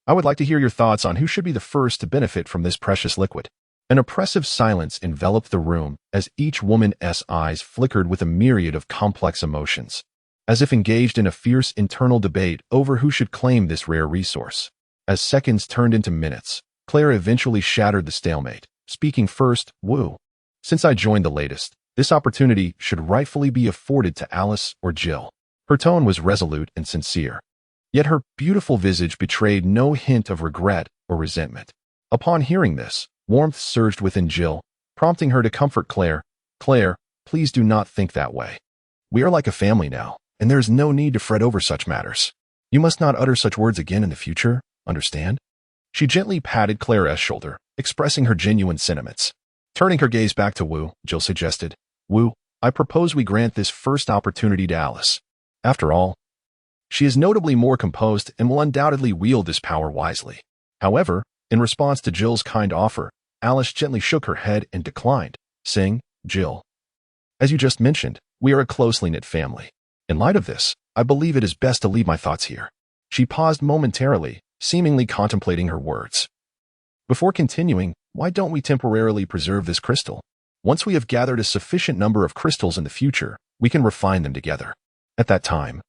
I would like to hear your thoughts on who should be the first to benefit from this precious liquid." An oppressive silence enveloped the room as each woman's eyes flickered with a myriad of complex emotions, as if engaged in a fierce internal debate over who should claim this rare resource. As seconds turned into minutes, Claire eventually shattered the stalemate, speaking first. "Wu, since I joined the latest, this opportunity should rightfully be afforded to Alice or Jill." Her tone was resolute and sincere, yet her beautiful visage betrayed no hint of regret or resentment. Upon hearing this, warmth surged within Jill, prompting her to comfort Claire. "Claire, please do not think that way. We are like a family now, and there is no need to fret over such matters. You must not utter such words again in the future, understand?" She gently patted Claire's shoulder, expressing her genuine sentiments. Turning her gaze back to Wu, Jill suggested, "Wu, I propose we grant this first opportunity to Alice. After all, she is notably more composed and will undoubtedly wield this power wisely." However, in response to Jill's kind offer, Alice gently shook her head and declined, saying, "Jill, as you just mentioned, we are a closely knit family. In light of this, I believe it is best to leave my thoughts here." She paused momentarily, seemingly contemplating her words. Before continuing, "Why don't we temporarily preserve this crystal? Once we have gathered a sufficient number of crystals in the future, we can refine them together. At that time,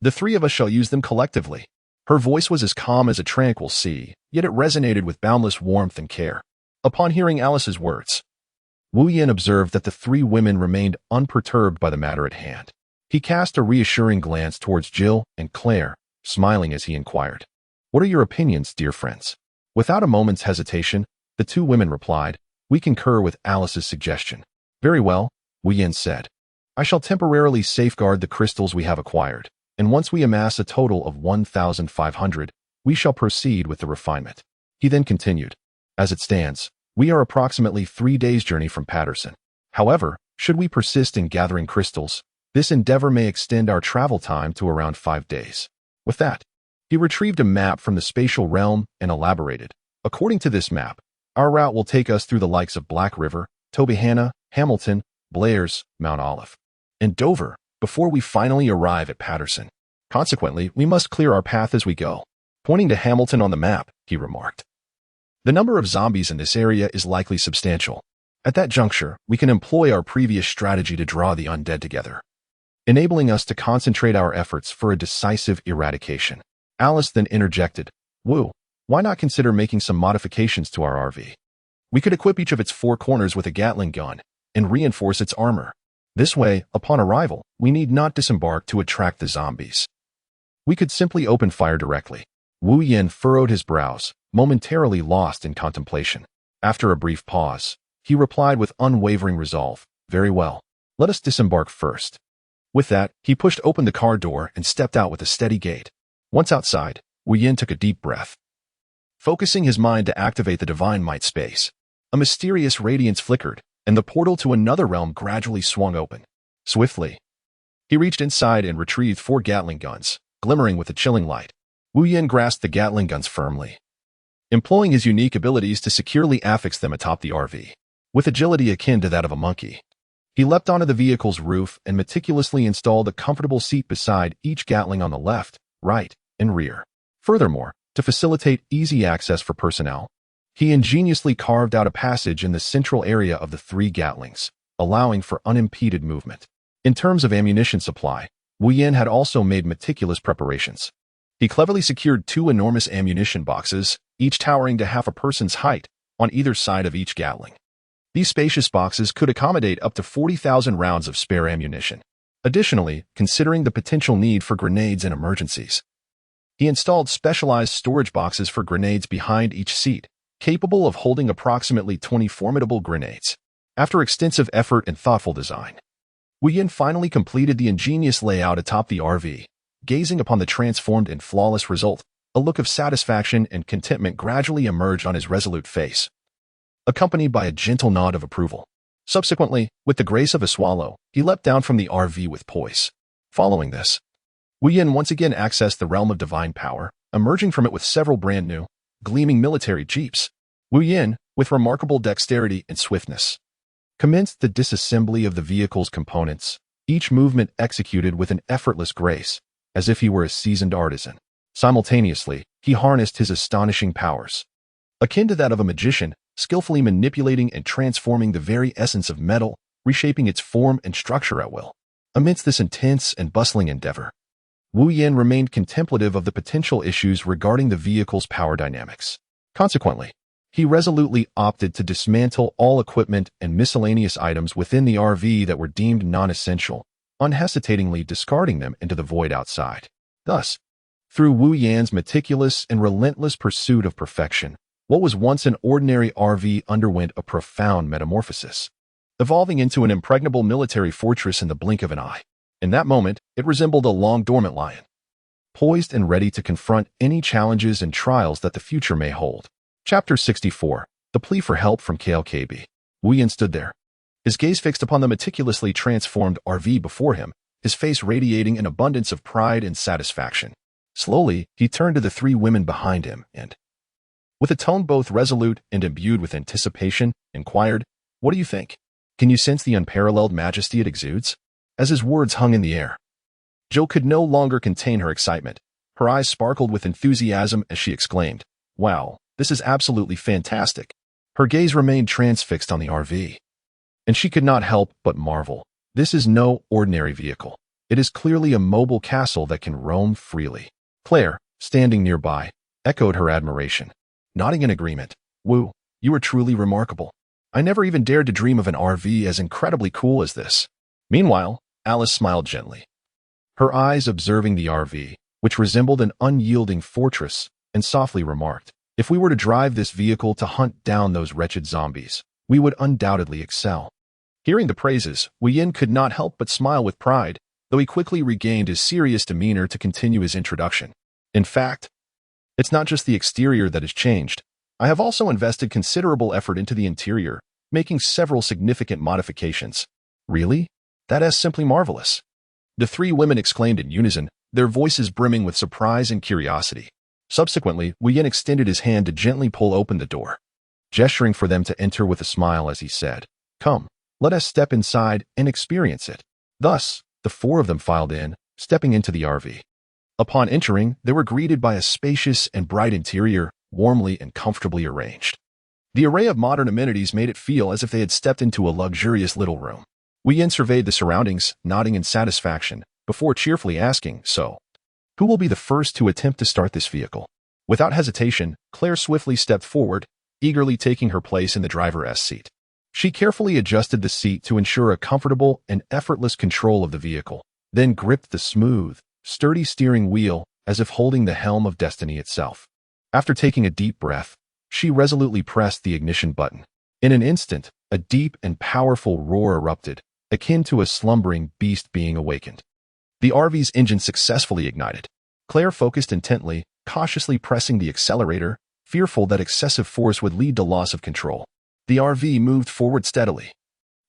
the three of us shall use them collectively." Her voice was as calm as a tranquil sea, yet it resonated with boundless warmth and care. Upon hearing Alice's words, Wu Yin observed that the three women remained unperturbed by the matter at hand. He cast a reassuring glance towards Jill and Claire, smiling as he inquired, "What are your opinions, dear friends?" Without a moment's hesitation, the two women replied, "We concur with Alice's suggestion." "Very well," Wu Yin said. "I shall temporarily safeguard the crystals we have acquired, and once we amass a total of 1,500, we shall proceed with the refinement." He then continued, "As it stands, we are approximately 3 days' journey from Patterson. However, should we persist in gathering crystals, this endeavor may extend our travel time to around 5 days. With that, he retrieved a map from the spatial realm and elaborated, "According to this map, our route will take us through the likes of Black River, Tobyhanna, Hamilton, Blair's, Mount Olive, and Dover before we finally arrive at Patterson. Consequently, we must clear our path as we go." Pointing to Hamilton on the map, he remarked, "The number of zombies in this area is likely substantial. At that juncture, we can employ our previous strategy to draw the undead together, enabling us to concentrate our efforts for a decisive eradication." Alice then interjected, "Wu, why not consider making some modifications to our RV? We could equip each of its 4 corners with a Gatling gun and reinforce its armor. This way, upon arrival, we need not disembark to attract the zombies. We could simply open fire directly." Wu Yin furrowed his brows, momentarily lost in contemplation. After a brief pause, he replied with unwavering resolve, "Very well, let us disembark first." With that, he pushed open the car door and stepped out with a steady gait. Once outside, Wu Yin took a deep breath. Focusing his mind to activate the divine might space, a mysterious radiance flickered, and the portal to another realm gradually swung open. Swiftly, he reached inside and retrieved 4 Gatling guns, glimmering with a chilling light. Wu Yin grasped the Gatling guns firmly, employing his unique abilities to securely affix them atop the RV. With agility akin to that of a monkey, he leapt onto the vehicle's roof and meticulously installed a comfortable seat beside each Gatling on the left, right, and rear. Furthermore, to facilitate easy access for personnel, he ingeniously carved out a passage in the central area of the 3 Gatlings, allowing for unimpeded movement. In terms of ammunition supply, Wu Yin had also made meticulous preparations. He cleverly secured 2 enormous ammunition boxes, each towering to half a person's height, on either side of each Gatling. These spacious boxes could accommodate up to 40,000 rounds of spare ammunition. Additionally, considering the potential need for grenades in emergencies, he installed specialized storage boxes for grenades behind each seat, capable of holding approximately 20 formidable grenades. After extensive effort and thoughtful design, Wu Yin finally completed the ingenious layout atop the RV. Gazing upon the transformed and flawless result, a look of satisfaction and contentment gradually emerged on his resolute face, accompanied by a gentle nod of approval. Subsequently, with the grace of a swallow, he leapt down from the RV with poise. Following this, Wu Yin once again accessed the realm of divine power, emerging from it with several brand new, gleaming military jeeps. Wu Yin, with remarkable dexterity and swiftness, commenced the disassembly of the vehicle's components, each movement executed with an effortless grace, as if he were a seasoned artisan. Simultaneously, he harnessed his astonishing powers, akin to that of a magician, skillfully manipulating and transforming the very essence of metal, reshaping its form and structure at will. Amidst this intense and bustling endeavor, Wu Yin remained contemplative of the potential issues regarding the vehicle's power dynamics. Consequently, he resolutely opted to dismantle all equipment and miscellaneous items within the RV that were deemed non-essential, unhesitatingly discarding them into the void outside. Thus, through Wu Yan's meticulous and relentless pursuit of perfection, what was once an ordinary RV underwent a profound metamorphosis, evolving into an impregnable military fortress in the blink of an eye. In that moment, it resembled a long-dormant lion, poised and ready to confront any challenges and trials that the future may hold. Chapter 64. The Plea for Help from KLKB. Wu Yin stood there, his gaze fixed upon the meticulously transformed RV before him, his face radiating an abundance of pride and satisfaction. Slowly, he turned to the 3 women behind him and, with a tone both resolute and imbued with anticipation, inquired, "What do you think? Can you sense the unparalleled majesty it exudes?" As his words hung in the air, Zhou could no longer contain her excitement. Her eyes sparkled with enthusiasm as she exclaimed, "Wow, this is absolutely fantastic." Her gaze remained transfixed on the RV, and she could not help but marvel. This is no ordinary vehicle. It is clearly a mobile castle that can roam freely. Claire, standing nearby, echoed her admiration, nodding in agreement. "Wu, you are truly remarkable. I never even dared to dream of an RV as incredibly cool as this." Meanwhile, Alice smiled gently, her eyes observing the RV, which resembled an unyielding fortress, and softly remarked, "If we were to drive this vehicle to hunt down those wretched zombies, we would undoubtedly excel." Hearing the praises, Wu Yin could not help but smile with pride, though he quickly regained his serious demeanor to continue his introduction. "In fact, it's not just the exterior that has changed. I have also invested considerable effort into the interior, making several significant modifications." "Really? That is simply marvelous." The 3 women exclaimed in unison, their voices brimming with surprise and curiosity. Subsequently, Wu Yin extended his hand to gently pull open the door, gesturing for them to enter with a smile as he said, "Come, let us step inside and experience it." Thus, the 4 of them filed in, stepping into the RV. Upon entering, they were greeted by a spacious and bright interior, warmly and comfortably arranged. The array of modern amenities made it feel as if they had stepped into a luxurious little room. Wu Yin surveyed the surroundings, nodding in satisfaction, before cheerfully asking, "So, who will be the first to attempt to start this vehicle?" Without hesitation, Claire swiftly stepped forward, eagerly taking her place in the driver's seat. She carefully adjusted the seat to ensure a comfortable and effortless control of the vehicle, then gripped the smooth, sturdy steering wheel as if holding the helm of destiny itself. After taking a deep breath, she resolutely pressed the ignition button. In an instant, a deep and powerful roar erupted, akin to a slumbering beast being awakened. The RV's engine successfully ignited. Claire focused intently, cautiously pressing the accelerator, fearful that excessive force would lead to loss of control. The RV moved forward steadily,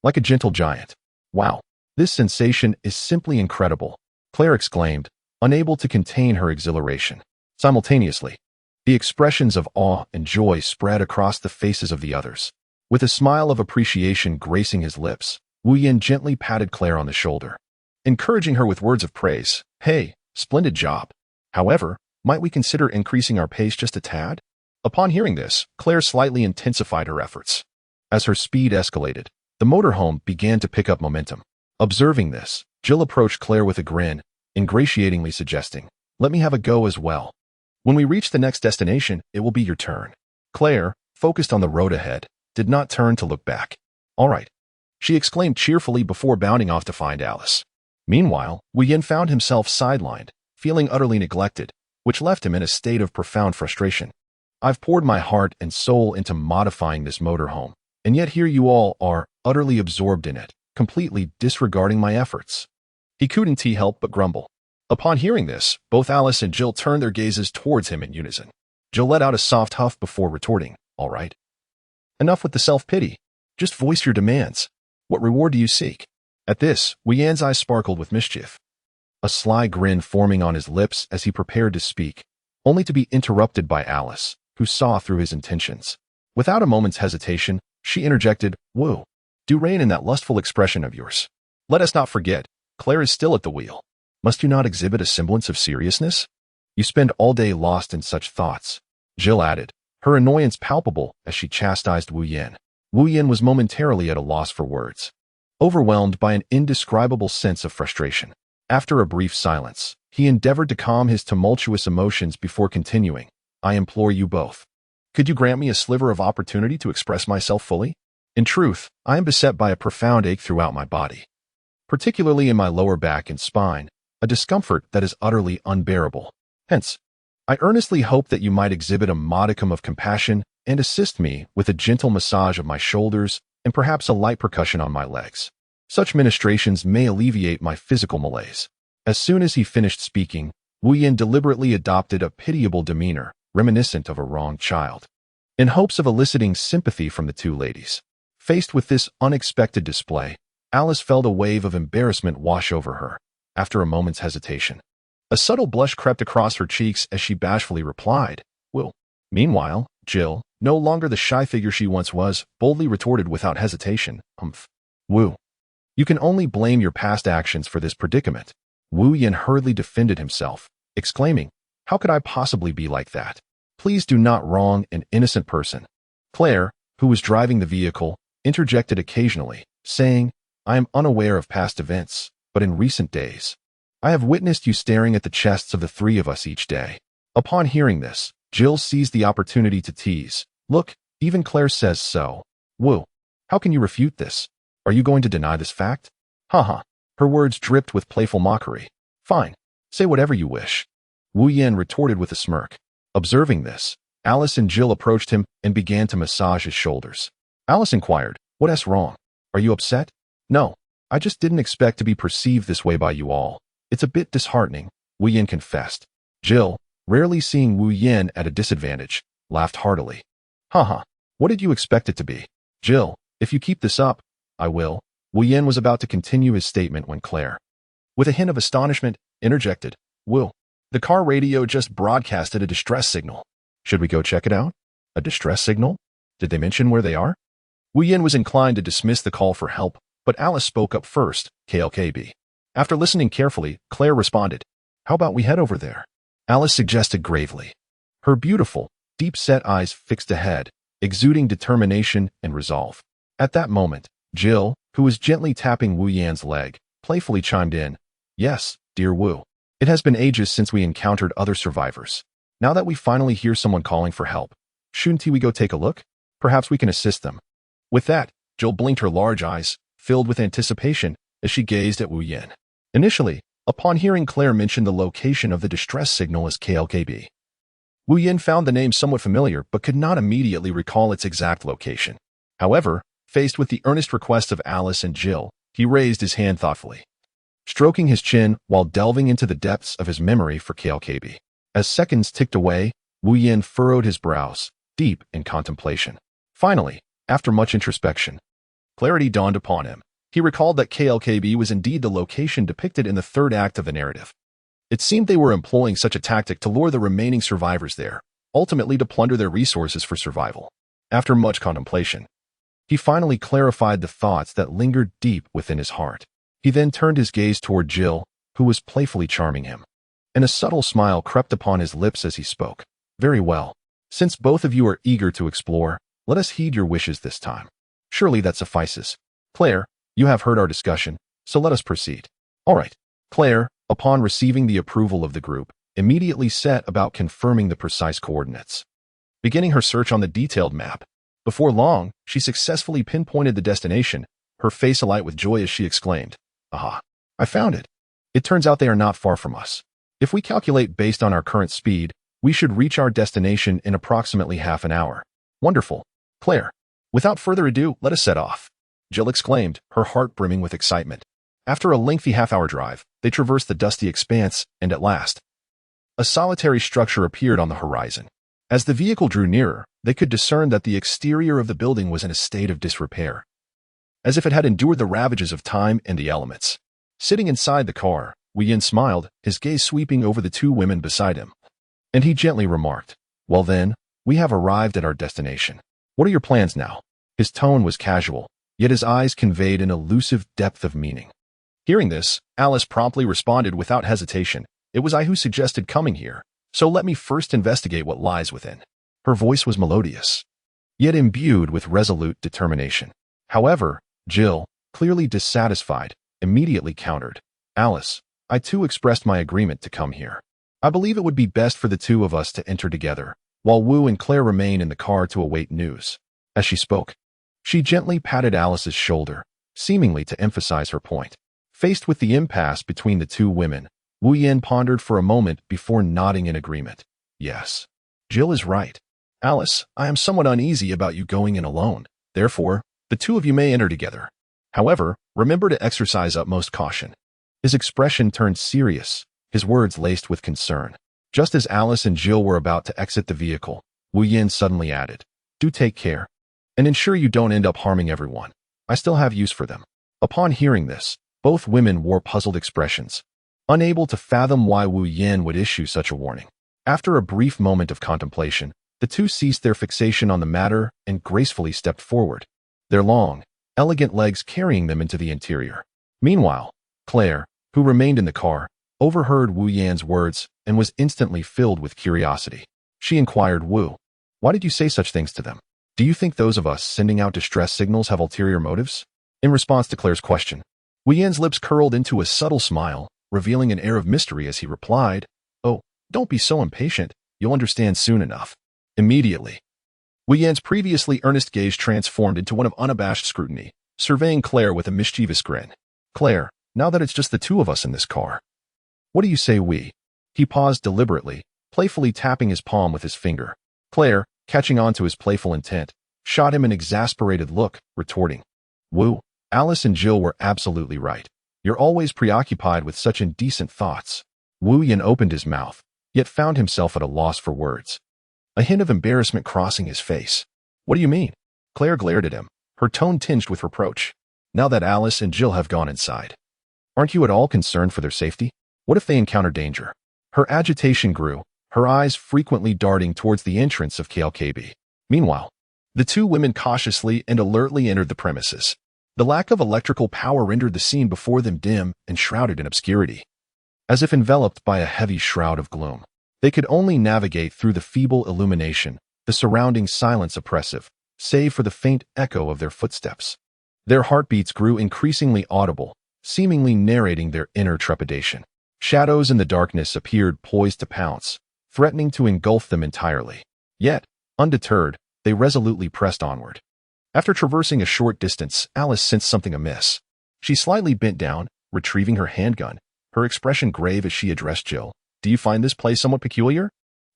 like a gentle giant. "Wow, this sensation is simply incredible," Claire exclaimed, unable to contain her exhilaration. Simultaneously, the expressions of awe and joy spread across the faces of the others. With a smile of appreciation gracing his lips, Wu Yin gently patted Claire on the shoulder, encouraging her with words of praise. Hey, splendid job. However, might we consider increasing our pace just a tad? Upon hearing this, Claire slightly intensified her efforts. As her speed escalated, the motorhome began to pick up momentum. Observing this, Jill approached Claire with a grin, ingratiatingly suggesting, "Let me have a go as well. When we reach the next destination, it will be your turn." Claire, focused on the road ahead, did not turn to look back. "All right," she exclaimed cheerfully before bounding off to find Alice. Meanwhile, Wu Yin found himself sidelined, feeling utterly neglected, which left him in a state of profound frustration. "I've poured my heart and soul into modifying this motorhome, and yet here you all are, utterly absorbed in it, completely disregarding my efforts." He couldn't help but grumble. Upon hearing this, both Alice and Jill turned their gazes towards him in unison. Jill let out a soft huff before retorting, "All right. Enough with the self-pity. Just voice your demands. What reward do you seek?" At this, Wu Yan's eyes sparkled with mischief, a sly grin forming on his lips as he prepared to speak, only to be interrupted by Alice, who saw through his intentions. Without a moment's hesitation, she interjected, "Wu, do rein in that lustful expression of yours. Let us not forget, Claire is still at the wheel. Must you not exhibit a semblance of seriousness? You spend all day lost in such thoughts." Jill added, her annoyance palpable as she chastised Wu Yan. Wu Yan was momentarily at a loss for words, overwhelmed by an indescribable sense of frustration. After a brief silence, he endeavored to calm his tumultuous emotions before continuing, "I implore you both. Could you grant me a sliver of opportunity to express myself fully? In truth, I am beset by a profound ache throughout my body, particularly in my lower back and spine, a discomfort that is utterly unbearable. Hence, I earnestly hope that you might exhibit a modicum of compassion and assist me with a gentle massage of my shoulders and perhaps a light percussion on my legs. Such ministrations may alleviate my physical malaise." As soon as he finished speaking, Wu Yan deliberately adopted a pitiable demeanor, reminiscent of a wronged child, in hopes of eliciting sympathy from the two ladies. Faced with this unexpected display, Alice felt a wave of embarrassment wash over her. After a moment's hesitation, a subtle blush crept across her cheeks as she bashfully replied, "Will." Meanwhile, Jill, no longer the shy figure she once was, boldly retorted without hesitation, "Humph. Wu. You can only blame your past actions for this predicament." Wu Yan hurriedly defended himself, exclaiming, "How could I possibly be like that? Please do not wrong an innocent person." Claire, who was driving the vehicle, interjected occasionally, saying, "I am unaware of past events, but in recent days, I have witnessed you staring at the chests of the three of us each day." Upon hearing this, Jill seized the opportunity to tease, "Look, even Claire says so. Wu, how can you refute this? Are you going to deny this fact?" "Haha." Her words dripped with playful mockery. "Fine. Say whatever you wish." Wu Yan retorted with a smirk. Observing this, Alice and Jill approached him and began to massage his shoulders. Alice inquired, "What's wrong? Are you upset?" "No. I just didn't expect to be perceived this way by you all. It's a bit disheartening," Wu Yan confessed. Jill, rarely seeing Wu Yan at a disadvantage, laughed heartily. "Haha. What did you expect it to be? Jill, if you keep this up, I will." Wu Yan was about to continue his statement when Claire, with a hint of astonishment, interjected, "Wu, the car radio just broadcasted a distress signal. Should we go check it out?" "A distress signal? Did they mention where they are?" Wu Yan was inclined to dismiss the call for help, but Alice spoke up first, "KLKB." After listening carefully, Claire responded, "How about we head over there?" Alice suggested gravely, her beautiful, deep-set eyes fixed ahead, exuding determination and resolve. At that moment, Jill, who was gently tapping Wu Yan's leg, playfully chimed in, "Yes, dear Wu. It has been ages since we encountered other survivors. Now that we finally hear someone calling for help, shouldn't we go take a look? Perhaps we can assist them." With that, Jill blinked her large eyes, filled with anticipation, as she gazed at Wu Yan. Initially, upon hearing Claire mention the location of the distress signal as KLKB, Wu Yan found the name somewhat familiar but could not immediately recall its exact location. However, faced with the earnest request of Alice and Jill, he raised his hand thoughtfully, stroking his chin while delving into the depths of his memory for KLKB. As seconds ticked away, Wu Yan furrowed his brows, deep in contemplation. Finally, after much introspection, clarity dawned upon him. He recalled that KLKB was indeed the location depicted in the third act of the narrative. It seemed they were employing such a tactic to lure the remaining survivors there, ultimately to plunder their resources for survival. After much contemplation, he finally clarified the thoughts that lingered deep within his heart. He then turned his gaze toward Jill, who was playfully charming him, and a subtle smile crept upon his lips as he spoke. Very well. Since both of you are eager to explore, let us heed your wishes this time. Surely that suffices. Claire, you have heard our discussion, so let us proceed. All right. Claire, upon receiving the approval of the group, immediately set about confirming the precise coordinates. Beginning her search on the detailed map, before long, she successfully pinpointed the destination, her face alight with joy as she exclaimed, "Aha! I found it! It turns out they are not far from us. If we calculate based on our current speed, we should reach our destination in approximately half an hour. Wonderful. Claire, without further ado, let us set off," Jill exclaimed, her heart brimming with excitement. After a lengthy half-hour drive, they traversed the dusty expanse, and at last, a solitary structure appeared on the horizon. As the vehicle drew nearer, they could discern that the exterior of the building was in a state of disrepair, as if it had endured the ravages of time and the elements. Sitting inside the car, Wu Yin smiled, his gaze sweeping over the two women beside him, and he gently remarked, "Well then, we have arrived at our destination. What are your plans now?" His tone was casual, yet his eyes conveyed an elusive depth of meaning. Hearing this, Alice promptly responded without hesitation, "It was I who suggested coming here, so let me first investigate what lies within." Her voice was melodious, yet imbued with resolute determination. However, Jill, clearly dissatisfied, immediately countered, "Alice, I too expressed my agreement to come here. I believe it would be best for the two of us to enter together, while Wu and Claire remain in the car to await news." As she spoke, she gently patted Alice's shoulder, seemingly to emphasize her point. Faced with the impasse between the two women, Wu Yin pondered for a moment before nodding in agreement. "Yes, Jill is right. Alice, I am somewhat uneasy about you going in alone. Therefore, the two of you may enter together. However, remember to exercise utmost caution." His expression turned serious, his words laced with concern. Just as Alice and Jill were about to exit the vehicle, Wu Yin suddenly added, "Do take care, and ensure you don't end up harming everyone. I still have use for them." Upon hearing this, both women wore puzzled expressions, unable to fathom why Wu Yin would issue such a warning. After a brief moment of contemplation, the two ceased their fixation on the matter and gracefully stepped forward, their long, elegant legs carrying them into the interior. Meanwhile, Claire, who remained in the car, overheard Wu Yan's words and was instantly filled with curiosity. She inquired, "Wu, why did you say such things to them? Do you think those of us sending out distress signals have ulterior motives?" In response to Claire's question, Wu Yan's lips curled into a subtle smile, revealing an air of mystery as he replied, "Oh, don't be so impatient. You'll understand soon enough." Immediately, Wu Yan's previously earnest gaze transformed into one of unabashed scrutiny, surveying Claire with a mischievous grin. "Claire, now that it's just the two of us in this car, what do you say we?" He paused deliberately, playfully tapping his palm with his finger. Claire, catching on to his playful intent, shot him an exasperated look, retorting, "Wu, Alice and Jill were absolutely right. You're always preoccupied with such indecent thoughts." Wu Yan opened his mouth, yet found himself at a loss for words, a hint of embarrassment crossing his face. "What do you mean?" Claire glared at him, her tone tinged with reproach. "Now that Alice and Jill have gone inside, aren't you at all concerned for their safety? What if they encounter danger?" Her agitation grew, her eyes frequently darting towards the entrance of KLKB. Meanwhile, the two women cautiously and alertly entered the premises. The lack of electrical power rendered the scene before them dim and shrouded in obscurity, as if enveloped by a heavy shroud of gloom. They could only navigate through the feeble illumination, the surrounding silence oppressive, save for the faint echo of their footsteps. Their heartbeats grew increasingly audible, seemingly narrating their inner trepidation. Shadows in the darkness appeared poised to pounce, threatening to engulf them entirely. Yet, undeterred, they resolutely pressed onward. After traversing a short distance, Alice sensed something amiss. She slightly bent down, retrieving her handgun, her expression grave as she addressed Jill. "Do you find this place somewhat peculiar?"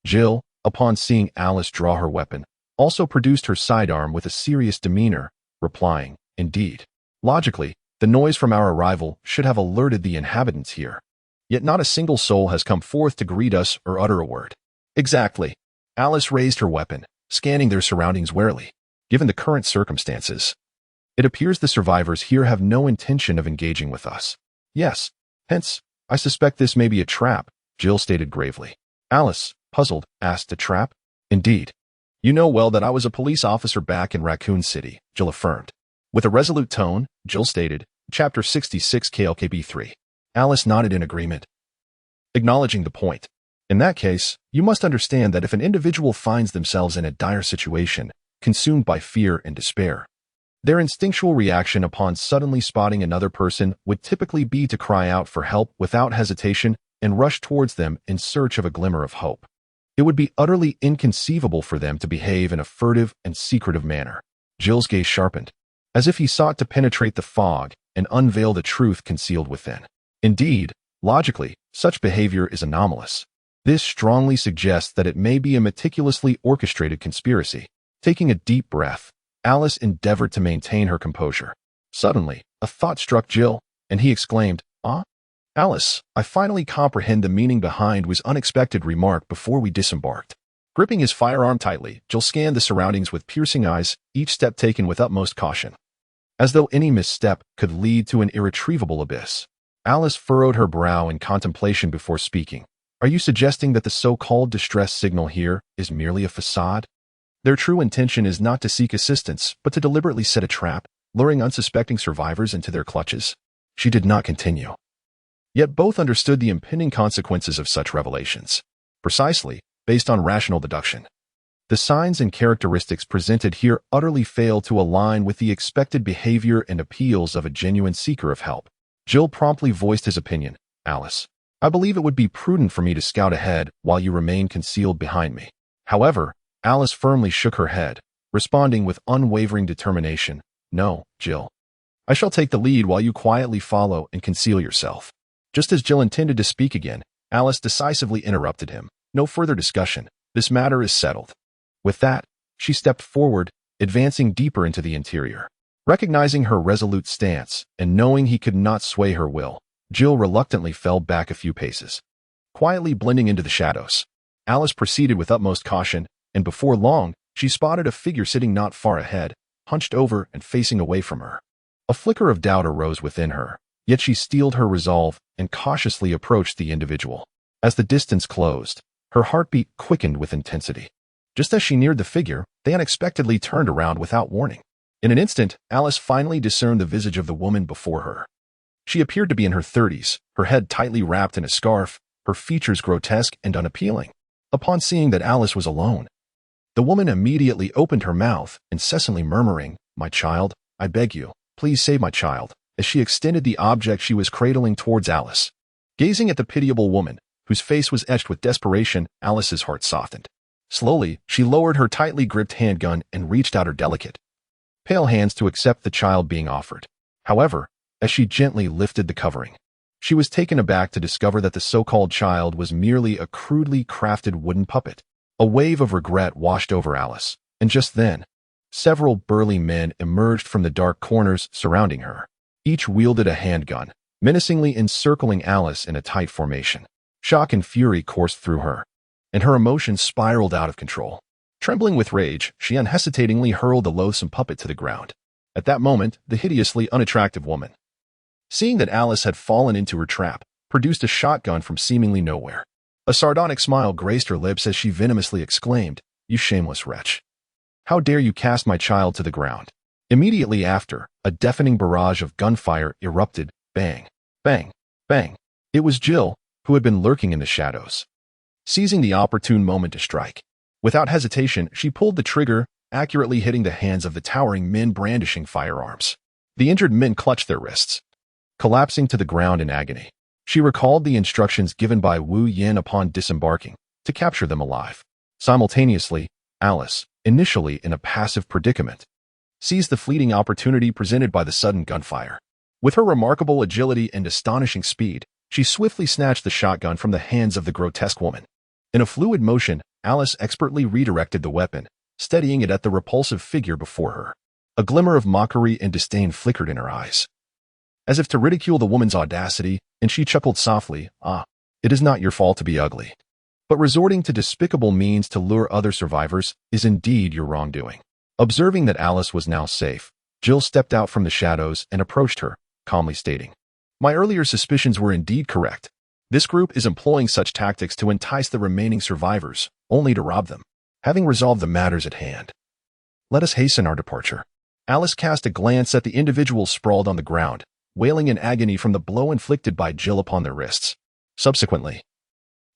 Jill, upon seeing Alice draw her weapon, also produced her sidearm with a serious demeanor, replying, "Indeed. Logically, the noise from our arrival should have alerted the inhabitants here. Yet not a single soul has come forth to greet us or utter a word." "Exactly." Alice raised her weapon, scanning their surroundings warily. "Given the current circumstances, it appears the survivors here have no intention of engaging with us. Yes, hence, I suspect this may be a trap, Jill stated gravely. Alice, puzzled, asked, a trap? Indeed. You know well that I was a police officer back in Raccoon City, Jill affirmed. With a resolute tone, Jill stated, Chapter 66 KLKB 3. Alice nodded in agreement, acknowledging the point. In that case, you must understand that if an individual finds themselves in a dire situation, consumed by fear and despair, their instinctual reaction upon suddenly spotting another person would typically be to cry out for help without hesitation and rush towards them in search of a glimmer of hope. It would be utterly inconceivable for them to behave in a furtive and secretive manner. Jill's gaze sharpened, as if he sought to penetrate the fog and unveil the truth concealed within. Indeed, logically, such behavior is anomalous. This strongly suggests that it may be a meticulously orchestrated conspiracy. Taking a deep breath, Alice endeavored to maintain her composure. Suddenly, a thought struck Jill, and he exclaimed, "Ah? Alice, I finally comprehend the meaning behind his unexpected remark before we disembarked." Gripping his firearm tightly, Jill scanned the surroundings with piercing eyes, each step taken with utmost caution, as though any misstep could lead to an irretrievable abyss. Alice furrowed her brow in contemplation before speaking. Are you suggesting that the so-called distress signal here is merely a facade? Their true intention is not to seek assistance, but to deliberately set a trap, luring unsuspecting survivors into their clutches? She did not continue. Yet both understood the impending consequences of such revelations, precisely based on rational deduction. The signs and characteristics presented here utterly fail to align with the expected behavior and appeals of a genuine seeker of help. Jill promptly voiced his opinion. Alice, I believe it would be prudent for me to scout ahead while you remain concealed behind me. However, Alice firmly shook her head, responding with unwavering determination. No, Jill. I shall take the lead while you quietly follow and conceal yourself. Just as Jill intended to speak again, Alice decisively interrupted him. No further discussion. This matter is settled. With that, she stepped forward, advancing deeper into the interior. Recognizing her resolute stance and knowing he could not sway her will, Jill reluctantly fell back a few paces. Quietly blending into the shadows, Alice proceeded with utmost caution, and before long, she spotted a figure sitting not far ahead, hunched over and facing away from her. A flicker of doubt arose within her, yet she steeled her resolve and cautiously approached the individual. As the distance closed, her heartbeat quickened with intensity. Just as she neared the figure, they unexpectedly turned around without warning. In an instant, Alice finally discerned the visage of the woman before her. She appeared to be in her 30s, her head tightly wrapped in a scarf, her features grotesque and unappealing. Upon seeing that Alice was alone, the woman immediately opened her mouth, incessantly murmuring, "My child, I beg you, please save my child," as she extended the object she was cradling towards Alice. Gazing at the pitiable woman, whose face was etched with desperation, Alice's heart softened. Slowly, she lowered her tightly gripped handgun and reached out her delicate, pale hands to accept the child being offered. However, as she gently lifted the covering, she was taken aback to discover that the so-called child was merely a crudely crafted wooden puppet. A wave of regret washed over Alice, and just then, several burly men emerged from the dark corners surrounding her. Each wielded a handgun, menacingly encircling Alice in a tight formation. Shock and fury coursed through her, and her emotions spiraled out of control. Trembling with rage, she unhesitatingly hurled the loathsome puppet to the ground. At that moment, the hideously unattractive woman, seeing that Alice had fallen into her trap, produced a shotgun from seemingly nowhere. A sardonic smile graced her lips as she venomously exclaimed, "You shameless wretch. How dare you cast my child to the ground?" Immediately after, a deafening barrage of gunfire erupted. Bang, bang, bang. It was Jill, who had been lurking in the shadows, seizing the opportune moment to strike. Without hesitation, she pulled the trigger, accurately hitting the hands of the towering men brandishing firearms. The injured men clutched their wrists, collapsing to the ground in agony. She recalled the instructions given by Wu Yin upon disembarking, to capture them alive. Simultaneously, Alice, initially in a passive predicament, seized the fleeting opportunity presented by the sudden gunfire. With her remarkable agility and astonishing speed, she swiftly snatched the shotgun from the hands of the grotesque woman. In a fluid motion, Alice expertly redirected the weapon, steadying it at the repulsive figure before her. A glimmer of mockery and disdain flickered in her eyes, as if to ridicule the woman's audacity, and she chuckled softly, "Ah, it is not your fault to be ugly. But resorting to despicable means to lure other survivors is indeed your wrongdoing." Observing that Alice was now safe, Jill stepped out from the shadows and approached her, calmly stating, "My earlier suspicions were indeed correct. This group is employing such tactics to entice the remaining survivors, only to rob them. Having resolved the matters at hand, let us hasten our departure. Alice cast a glance at the individuals sprawled on the ground, wailing in agony from the blow inflicted by Jill upon their wrists. Subsequently,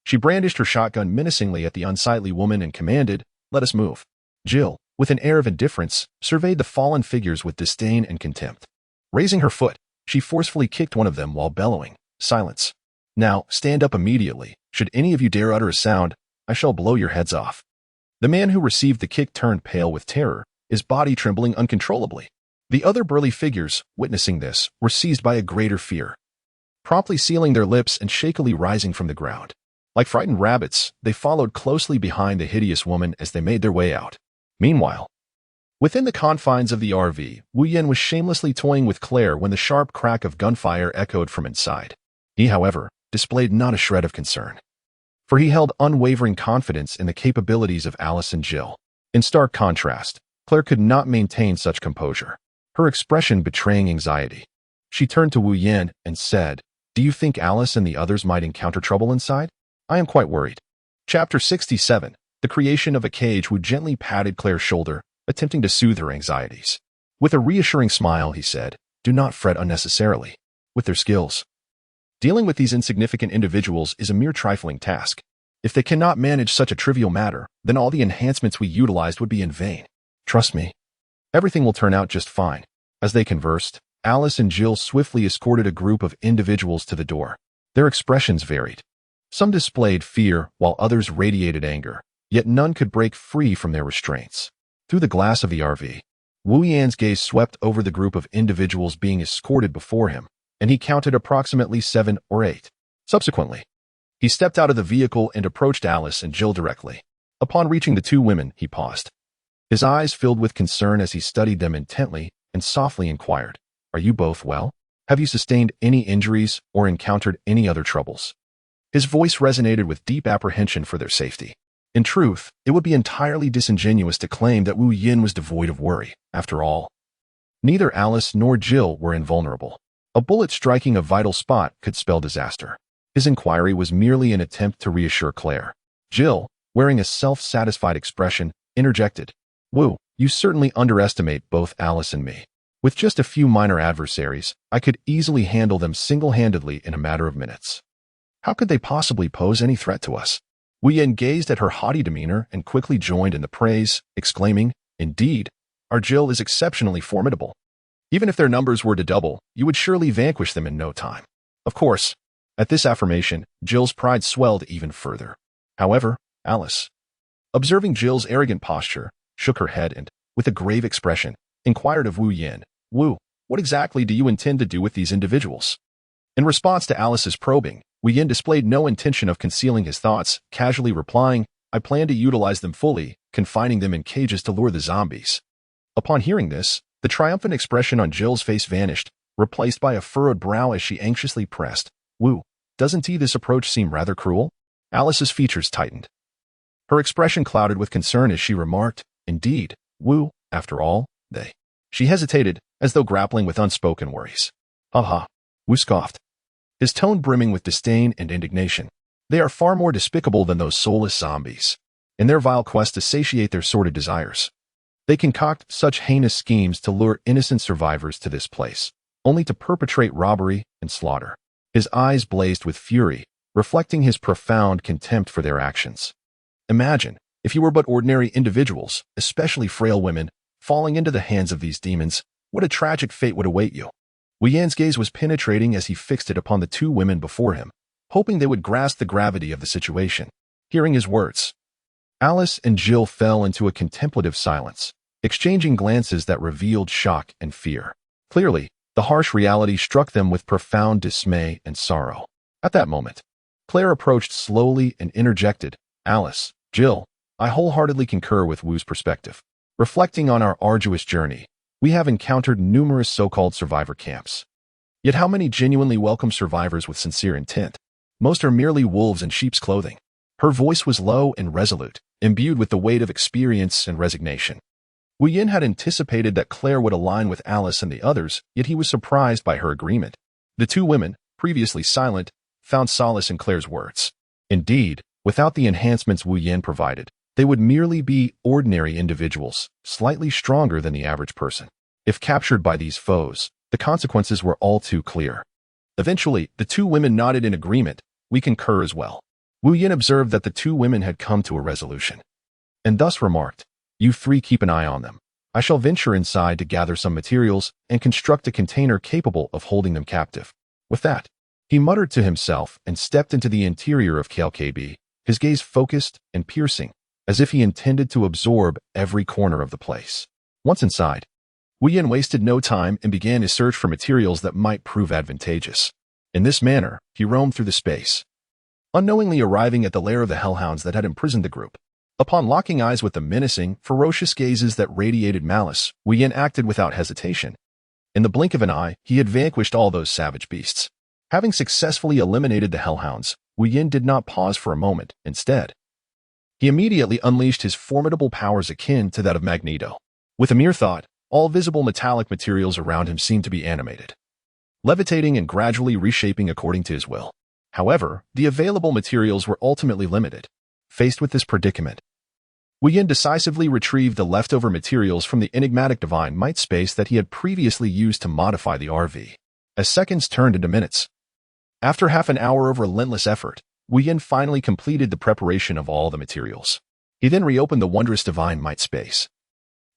she brandished her shotgun menacingly at the unsightly woman and commanded, "Let us move." Jill, with an air of indifference, surveyed the fallen figures with disdain and contempt. Raising her foot, she forcefully kicked one of them while bellowing, "Silence. Now, stand up immediately. Should any of you dare utter a sound, I shall blow your heads off." The man who received the kick turned pale with terror, his body trembling uncontrollably. The other burly figures, witnessing this, were seized by a greater fear, promptly sealing their lips and shakily rising from the ground. Like frightened rabbits, they followed closely behind the hideous woman as they made their way out. Meanwhile, within the confines of the RV, Wu Yin was shamelessly toying with Claire when the sharp crack of gunfire echoed from inside. He, however, displayed not a shred of concern, for he held unwavering confidence in the capabilities of Alice and Jill. In stark contrast, Claire could not maintain such composure, her expression betraying anxiety. She turned to Wu Yin and said, "Do you think Alice and the others might encounter trouble inside? I am quite worried." Chapter 67. The creation of a cage. Wu gently patted Claire's shoulder, attempting to soothe her anxieties. With a reassuring smile, he said, "Do not fret unnecessarily. With their skills, dealing with these insignificant individuals is a mere trifling task. If they cannot manage such a trivial matter, then all the enhancements we utilized would be in vain. Trust me, everything will turn out just fine." As they conversed, Alice and Jill swiftly escorted a group of individuals to the door. Their expressions varied. Some displayed fear, while others radiated anger, yet none could break free from their restraints. Through the glass of the RV, Wu Yan's gaze swept over the group of individuals being escorted before him, and he counted approximately 7 or 8. Subsequently, he stepped out of the vehicle and approached Alice and Jill directly. Upon reaching the two women, he paused. His eyes filled with concern as he studied them intently and softly inquired, "Are you both well? Have you sustained any injuries or encountered any other troubles?" His voice resonated with deep apprehension for their safety. In truth, it would be entirely disingenuous to claim that Wu Yin was devoid of worry. After all, neither Alice nor Jill were invulnerable. A bullet striking a vital spot could spell disaster. His inquiry was merely an attempt to reassure Claire. Jill, wearing a self-satisfied expression, interjected, "Wu, you certainly underestimate both Alice and me. With just a few minor adversaries, I could easily handle them single-handedly in a matter of minutes. How could they possibly pose any threat to us?" Wu Yin gazed at her haughty demeanor and quickly joined in the praise, exclaiming, "Indeed, our Jill is exceptionally formidable. Even if their numbers were to double, you would surely vanquish them in no time." Of course, at this affirmation, Jill's pride swelled even further. However, Alice, observing Jill's arrogant posture, shook her head and, with a grave expression, inquired of Wu Yin, "Wu, what exactly do you intend to do with these individuals?" In response to Alice's probing, Wu Yin displayed no intention of concealing his thoughts, casually replying, "I plan to utilize them fully, confining them in cages to lure the zombies." Upon hearing this, the triumphant expression on Jill's face vanished, replaced by a furrowed brow as she anxiously pressed, "Wu, doesn't this approach seem rather cruel?" Alice's features tightened. Her expression clouded with concern as she remarked, "Indeed, Wu, after all, they." She hesitated, as though grappling with unspoken worries. "Ha ha," Wu scoffed, his tone brimming with disdain and indignation. "They are far more despicable than those soulless zombies. In their vile quest to satiate their sordid desires, they concoct such heinous schemes to lure innocent survivors to this place, only to perpetrate robbery and slaughter." His eyes blazed with fury, reflecting his profound contempt for their actions. Imagine, if you were but ordinary individuals, especially frail women, falling into the hands of these demons, what a tragic fate would await you. Wu Yan's gaze was penetrating as he fixed it upon the two women before him, hoping they would grasp the gravity of the situation. Hearing his words, Alice and Jill fell into a contemplative silence, exchanging glances that revealed shock and fear. Clearly, the harsh reality struck them with profound dismay and sorrow. At that moment, Claire approached slowly and interjected, "Alice, Jill, I wholeheartedly concur with Wu's perspective. Reflecting on our arduous journey, we have encountered numerous so-called survivor camps. Yet how many genuinely welcome survivors with sincere intent? Most are merely wolves in sheep's clothing." Her voice was low and resolute, imbued with the weight of experience and resignation. Wu Yin had anticipated that Claire would align with Alice and the others, yet he was surprised by her agreement. The two women, previously silent, found solace in Claire's words. Indeed, without the enhancements Wu Yin provided, they would merely be ordinary individuals, slightly stronger than the average person. If captured by these foes, the consequences were all too clear. Eventually, the two women nodded in agreement. We concur as well. Wu Yin observed that the two women had come to a resolution, and thus remarked, "You three keep an eye on them. I shall venture inside to gather some materials and construct a container capable of holding them captive." With that, he muttered to himself and stepped into the interior of KLKB, his gaze focused and piercing, as if he intended to absorb every corner of the place. Once inside, Wu Yin wasted no time and began his search for materials that might prove advantageous. In this manner, he roamed through the space, unknowingly arriving at the lair of the hellhounds that had imprisoned the group. Upon locking eyes with the menacing, ferocious gazes that radiated malice, Wu Yin acted without hesitation. In the blink of an eye, he had vanquished all those savage beasts. Having successfully eliminated the hellhounds, Wu Yin did not pause for a moment. Instead, he immediately unleashed his formidable powers akin to that of Magneto. With a mere thought, all visible metallic materials around him seemed to be animated, levitating and gradually reshaping according to his will. However, the available materials were ultimately limited. Faced with this predicament, Wu Yin decisively retrieved the leftover materials from the enigmatic divine might space that he had previously used to modify the RV. As seconds turned into minutes, after half an hour of relentless effort, Wu Yin finally completed the preparation of all the materials. He then reopened the wondrous divine might space,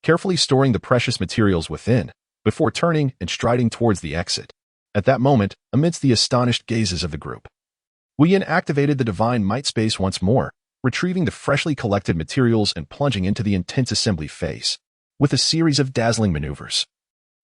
carefully storing the precious materials within, before turning and striding towards the exit. At that moment, amidst the astonished gazes of the group, Wu Yin activated the divine might space once more, retrieving the freshly collected materials and plunging into the intense assembly phase, with a series of dazzling maneuvers.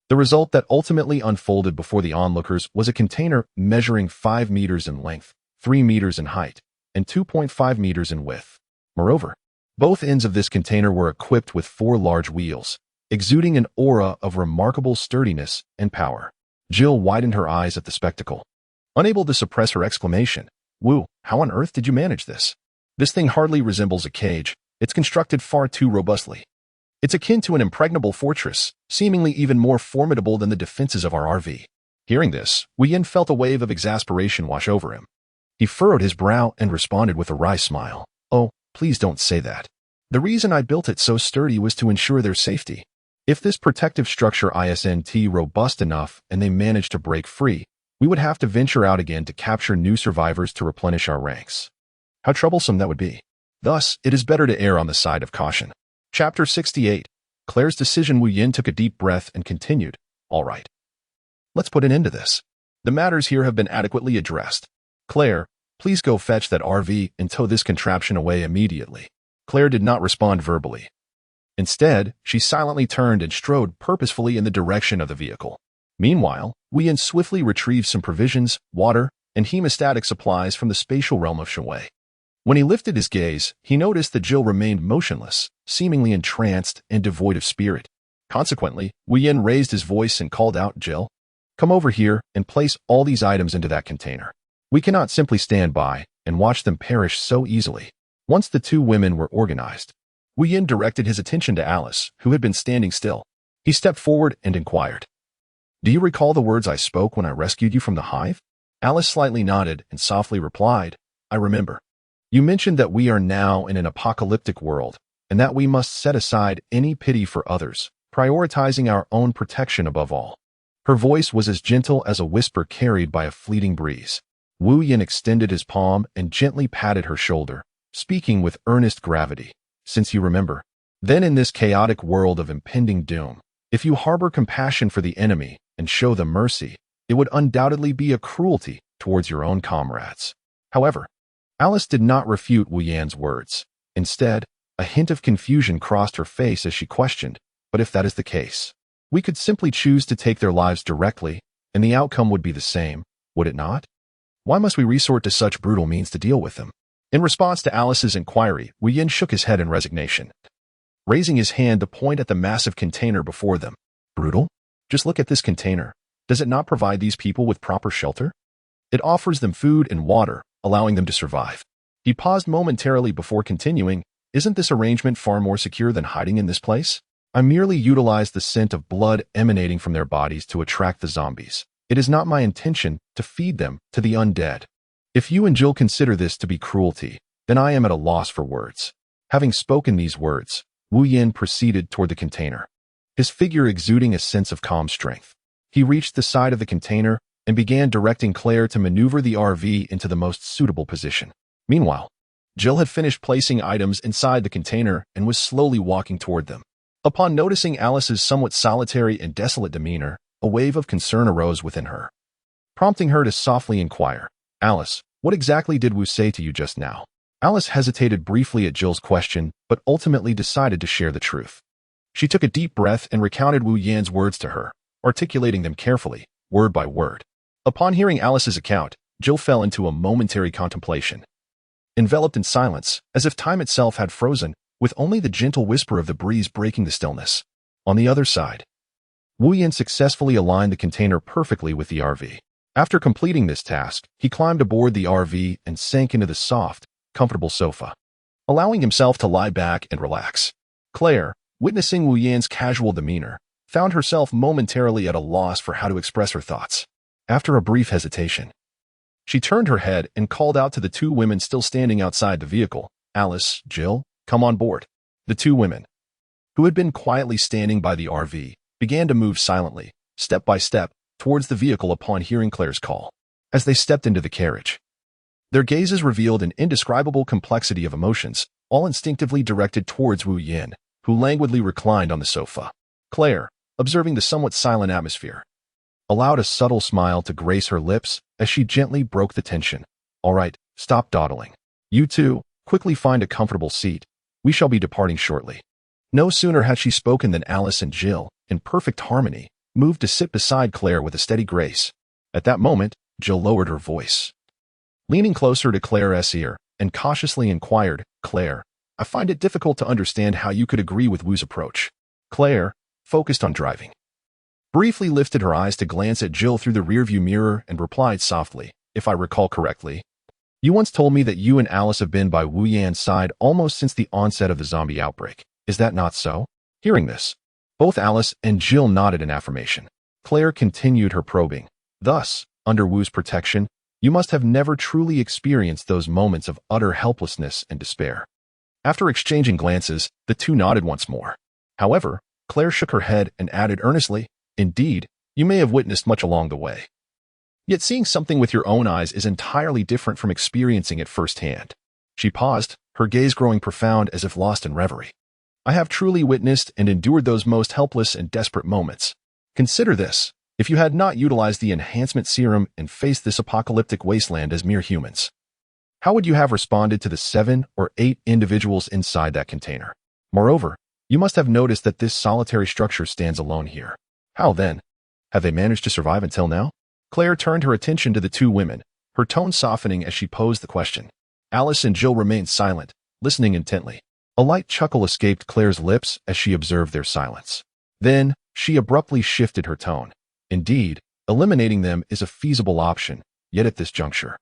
The result that ultimately unfolded before the onlookers was a container measuring 5 meters in length, 3 meters in height, and 2.5 meters in width. Moreover, both ends of this container were equipped with 4 large wheels, exuding an aura of remarkable sturdiness and power. Jill widened her eyes at the spectacle, unable to suppress her exclamation. "Wu, how on earth did you manage this? This thing hardly resembles a cage. It's constructed far too robustly. It's akin to an impregnable fortress, seemingly even more formidable than the defenses of our RV." Hearing this, Wu Yin felt a wave of exasperation wash over him. He furrowed his brow and responded with a wry smile. "Oh, please don't say that. The reason I built it so sturdy was to ensure their safety. If this protective structure isn't robust enough and they manage to break free, we would have to venture out again to capture new survivors to replenish our ranks. How troublesome that would be. Thus, it is better to err on the side of caution." Chapter 68. Claire's decision. Wu Yin took a deep breath and continued. "All right. Let's put an end to this. The matters here have been adequately addressed. Claire, please go fetch that RV and tow this contraption away immediately." Claire did not respond verbally. Instead, she silently turned and strode purposefully in the direction of the vehicle. Meanwhile, Wu Yin swiftly retrieved some provisions, water, and hemostatic supplies from the spatial realm of Shui. When he lifted his gaze, he noticed that Jill remained motionless, seemingly entranced and devoid of spirit. Consequently, Wu Yin raised his voice and called out, "Jill, come over here and place all these items into that container. We cannot simply stand by and watch them perish so easily." Once the two women were organized, Wu Yin directed his attention to Alice, who had been standing still. He stepped forward and inquired, "Do you recall the words I spoke when I rescued you from the Hive?" Alice slightly nodded and softly replied, "I remember. You mentioned that we are now in an apocalyptic world, and that we must set aside any pity for others, prioritizing our own protection above all." Her voice was as gentle as a whisper carried by a fleeting breeze. Wu Yin extended his palm and gently patted her shoulder, speaking with earnest gravity. "Since you remember, then in this chaotic world of impending doom, if you harbor compassion for the enemy and show them mercy, it would undoubtedly be a cruelty towards your own comrades." However, Alice did not refute Wu Yan's words. Instead, a hint of confusion crossed her face as she questioned, "But if that is the case, we could simply choose to take their lives directly, and the outcome would be the same, would it not? Why must we resort to such brutal means to deal with them?" In response to Alice's inquiry, Wu Yin shook his head in resignation, raising his hand to point at the massive container before them. "Brutal? Just look at this container. Does it not provide these people with proper shelter? It offers them food and water, allowing them to survive." He paused momentarily before continuing, "Isn't this arrangement far more secure than hiding in this place? I merely utilized the scent of blood emanating from their bodies to attract the zombies. It is not my intention to feed them to the undead." If you and Jill consider this to be cruelty, then I am at a loss for words. Having spoken these words, Wu Yin proceeded toward the container, his figure exuding a sense of calm strength. He reached the side of the container and began directing Claire to maneuver the RV into the most suitable position. Meanwhile, Jill had finished placing items inside the container and was slowly walking toward them. Upon noticing Alice's somewhat solitary and desolate demeanor, a wave of concern arose within her, prompting her to softly inquire, "Alice, what exactly did Wu say to you just now?" Alice hesitated briefly at Jill's question, but ultimately decided to share the truth. She took a deep breath and recounted Wu Yan's words to her, articulating them carefully, word by word. Upon hearing Alice's account, Jill fell into a momentary contemplation, enveloped in silence, as if time itself had frozen, with only the gentle whisper of the breeze breaking the stillness. On the other side, Wu Yan successfully aligned the container perfectly with the RV. After completing this task, he climbed aboard the RV and sank into the soft, comfortable sofa, allowing himself to lie back and relax. Claire, witnessing Wu Yan's casual demeanor, found herself momentarily at a loss for how to express her thoughts. After a brief hesitation, she turned her head and called out to the two women still standing outside the vehicle, "Alice, Jill, come on board." The two women, who had been quietly standing by the RV, began to move silently, step by step, towards the vehicle upon hearing Claire's call. As they stepped into the carriage, their gazes revealed an indescribable complexity of emotions, all instinctively directed towards Wu Yan, who languidly reclined on the sofa. Claire, observing the somewhat silent atmosphere, allowed a subtle smile to grace her lips as she gently broke the tension. "All right, stop dawdling. You two, quickly find a comfortable seat. We shall be departing shortly." No sooner had she spoken than Alice and Jill, in perfect harmony, moved to sit beside Claire with a steady grace. At that moment, Jill lowered her voice, leaning closer to Claire's ear, and cautiously inquired, "Claire, I find it difficult to understand how you could agree with Wu's approach." Claire, focused on driving, briefly lifted her eyes to glance at Jill through the rearview mirror and replied softly, "If I recall correctly, you once told me that you and Alice have been by Wu Yan's side almost since the onset of the zombie outbreak. Is that not so?" Hearing this, both Alice and Jill nodded in affirmation. Claire continued her probing. "Thus, under Wu's protection, you must have never truly experienced those moments of utter helplessness and despair." After exchanging glances, the two nodded once more. However, Claire shook her head and added earnestly, "Indeed, you may have witnessed much along the way. Yet seeing something with your own eyes is entirely different from experiencing it firsthand." She paused, her gaze growing profound as if lost in reverie. "I have truly witnessed and endured those most helpless and desperate moments. Consider this. If you had not utilized the enhancement serum and faced this apocalyptic wasteland as mere humans, how would you have responded to the 7 or 8 individuals inside that container? Moreover, you must have noticed that this solitary structure stands alone here. How then? Have they managed to survive until now?" Claire turned her attention to the two women, her tone softening as she posed the question. Alice and Jill remained silent, listening intently. A light chuckle escaped Claire's lips as she observed their silence. Then, she abruptly shifted her tone. "Indeed, eliminating them is a feasible option, yet at this juncture,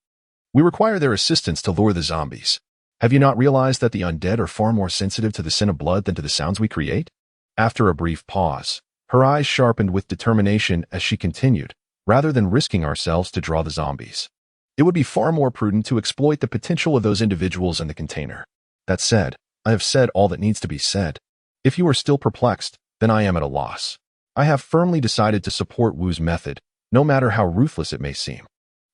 we require their assistance to lure the zombies. Have you not realized that the undead are far more sensitive to the scent of blood than to the sounds we create?" After a brief pause, her eyes sharpened with determination as she continued, "Rather than risking ourselves to draw the zombies, it would be far more prudent to exploit the potential of those individuals in the container. That said, I have said all that needs to be said. If you are still perplexed, then I am at a loss. I have firmly decided to support Wu's method, no matter how ruthless it may seem.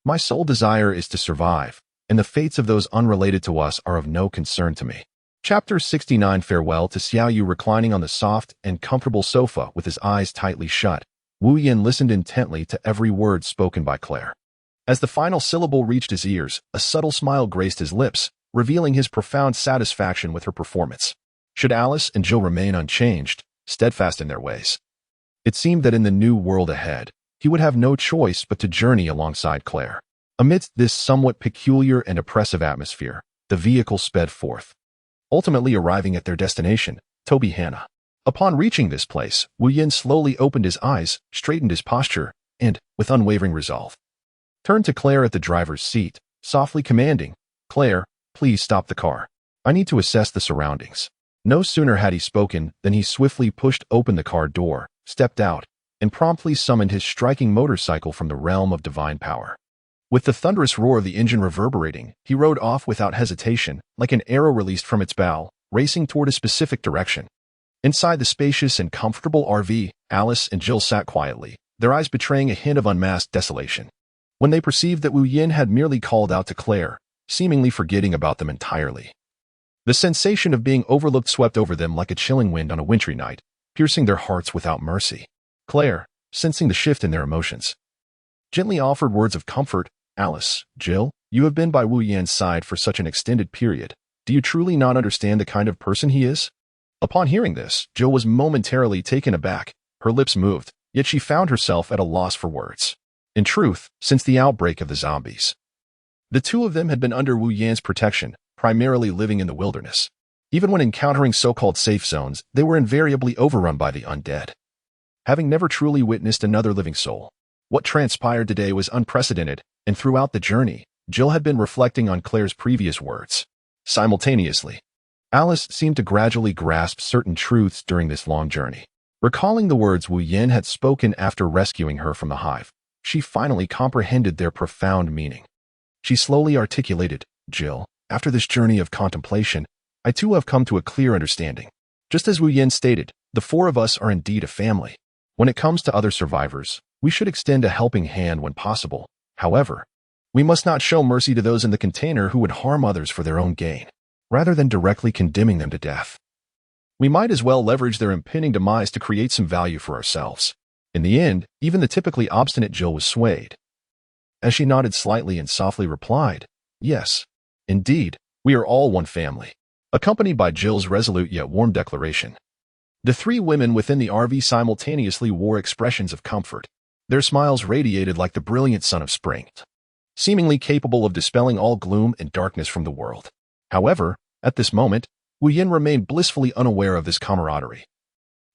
My sole desire is to survive, and the fates of those unrelated to us are of no concern to me." Chapter 69. Farewell to Xiao Yu. Reclining on the soft and comfortable sofa with his eyes tightly shut, Wu Yan listened intently to every word spoken by Claire. As the final syllable reached his ears, a subtle smile graced his lips, revealing his profound satisfaction with her performance. Should Alice and Jill remain unchanged, steadfast in their ways, it seemed that in the new world ahead, he would have no choice but to journey alongside Claire. Amidst this somewhat peculiar and oppressive atmosphere, the vehicle sped forth, ultimately arriving at their destination, Toby Hanna. Upon reaching this place, Wu Yan slowly opened his eyes, straightened his posture, and, with unwavering resolve, turned to Claire at the driver's seat, softly commanding, "Claire, please stop the car. I need to assess the surroundings." No sooner had he spoken than he swiftly pushed open the car door, stepped out, and promptly summoned his striking motorcycle from the realm of divine power. With the thunderous roar of the engine reverberating, he rode off without hesitation, like an arrow released from its bow, racing toward a specific direction. Inside the spacious and comfortable RV, Alice and Jill sat quietly, their eyes betraying a hint of unmasked desolation. When they perceived that Wu Yin had merely called out to Claire, seemingly forgetting about them entirely. The sensation of being overlooked swept over them like a chilling wind on a wintry night, piercing their hearts without mercy. Claire, sensing the shift in their emotions, gently offered words of comfort. Alice, Jill, you have been by Wu Yan's side for such an extended period. Do you truly not understand the kind of person he is? Upon hearing this, Jill was momentarily taken aback. Her lips moved, yet she found herself at a loss for words. In truth, since the outbreak of the zombies, the two of them had been under Wu Yan's protection, primarily living in the wilderness. Even when encountering so-called safe zones, they were invariably overrun by the undead. Having never truly witnessed another living soul, what transpired today was unprecedented, and throughout the journey, Jill had been reflecting on Claire's previous words. Simultaneously, Alice seemed to gradually grasp certain truths during this long journey. Recalling the words Wu Yan had spoken after rescuing her from the Hive, she finally comprehended their profound meaning. She slowly articulated, Jill, after this journey of contemplation, I too have come to a clear understanding. Just as Wu Yan stated, the four of us are indeed a family. When it comes to other survivors, we should extend a helping hand when possible. However, we must not show mercy to those in the container who would harm others for their own gain, rather than directly condemning them to death. We might as well leverage their impending demise to create some value for ourselves. In the end, even the typically obstinate Jill was swayed, as she nodded slightly and softly replied, Yes, indeed, we are all one family, accompanied by Jill's resolute yet warm declaration. The three women within the RV simultaneously wore expressions of comfort. Their smiles radiated like the brilliant sun of spring, seemingly capable of dispelling all gloom and darkness from the world. However, at this moment, Wu Yin remained blissfully unaware of this camaraderie,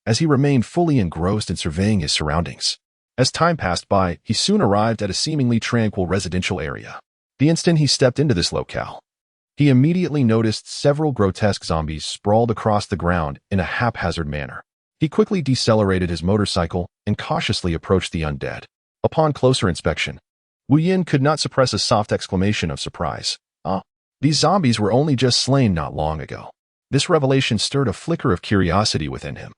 as he remained fully engrossed in surveying his surroundings. As time passed by, he soon arrived at a seemingly tranquil residential area. The instant he stepped into this locale, he immediately noticed several grotesque zombies sprawled across the ground in a haphazard manner. He quickly decelerated his motorcycle and cautiously approached the undead. Upon closer inspection, Wu Yin could not suppress a soft exclamation of surprise. These zombies were only just slain not long ago. This revelation stirred a flicker of curiosity within him,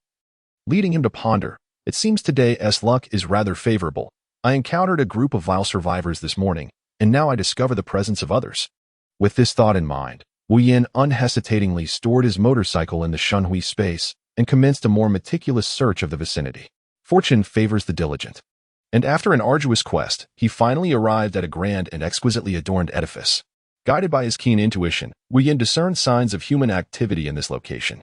leading him to ponder. It seems today's luck is rather favorable. I encountered a group of vile survivors this morning, and now I discover the presence of others. With this thought in mind, Wu Yin unhesitatingly stored his motorcycle in the Shunhui space and commenced a more meticulous search of the vicinity. Fortune favors the diligent. And after an arduous quest, he finally arrived at a grand and exquisitely adorned edifice. Guided by his keen intuition, Wu Yin discerned signs of human activity in this location.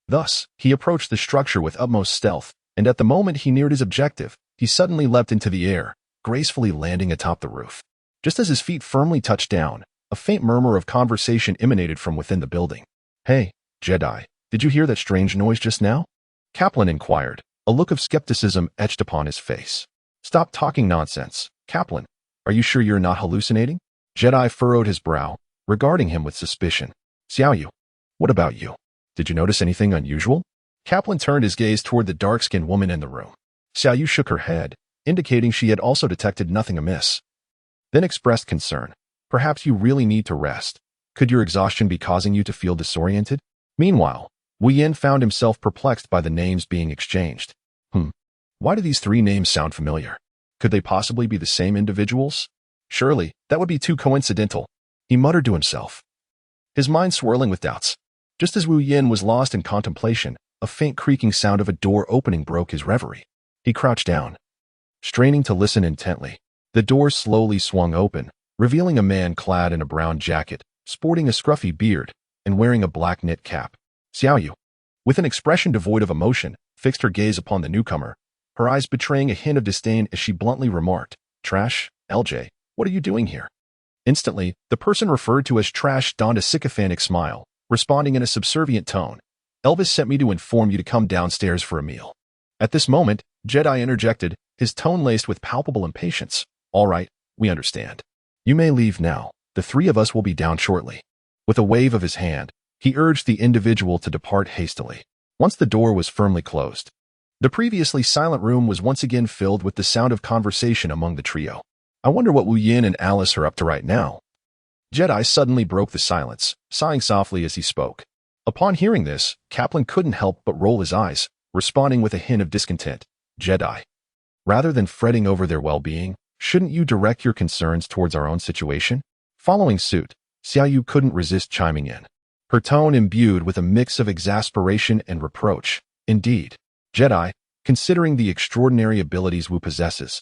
Thus, he approached the structure with utmost stealth, and at the moment he neared his objective, he suddenly leapt into the air, gracefully landing atop the roof. Just as his feet firmly touched down, a faint murmur of conversation emanated from within the building. Hey, Jedi, did you hear that strange noise just now? Kaplan inquired, a look of skepticism etched upon his face. Stop talking nonsense, Kaplan. Are you sure you're not hallucinating? Jedi furrowed his brow, regarding him with suspicion. Xiaoyu, what about you? Did you notice anything unusual? Kaplan turned his gaze toward the dark-skinned woman in the room. Xiaoyu shook her head, indicating she had also detected nothing amiss, then expressed concern. Perhaps you really need to rest. Could your exhaustion be causing you to feel disoriented? Meanwhile, Wu Yin found himself perplexed by the names being exchanged. Why do these three names sound familiar? Could they possibly be the same individuals? Surely, that would be too coincidental, he muttered to himself, his mind swirling with doubts. Just as Wu Yin was lost in contemplation, a faint creaking sound of a door opening broke his reverie. He crouched down, straining to listen intently. The door slowly swung open, revealing a man clad in a brown jacket, sporting a scruffy beard, and wearing a black knit cap. Xiaoyu, with an expression devoid of emotion, fixed her gaze upon the newcomer, her eyes betraying a hint of disdain as she bluntly remarked, Trash, LJ, what are you doing here? Instantly, the person referred to as Trash donned a sycophantic smile, responding in a subservient tone. Elvis sent me to inform you to come downstairs for a meal. At this moment, Jedi interjected, his tone laced with palpable impatience. All right, we understand. You may leave now. The three of us will be down shortly. With a wave of his hand, he urged the individual to depart hastily. Once the door was firmly closed, the previously silent room was once again filled with the sound of conversation among the trio. I wonder what Wu Yin and Alice are up to right now. Jedi suddenly broke the silence, sighing softly as he spoke. Upon hearing this, Kaplan couldn't help but roll his eyes, responding with a hint of discontent. Jedi, rather than fretting over their well-being, shouldn't you direct your concerns towards our own situation? Following suit, Xiaoyu couldn't resist chiming in, her tone imbued with a mix of exasperation and reproach. Indeed, Jedi, considering the extraordinary abilities Wu possesses,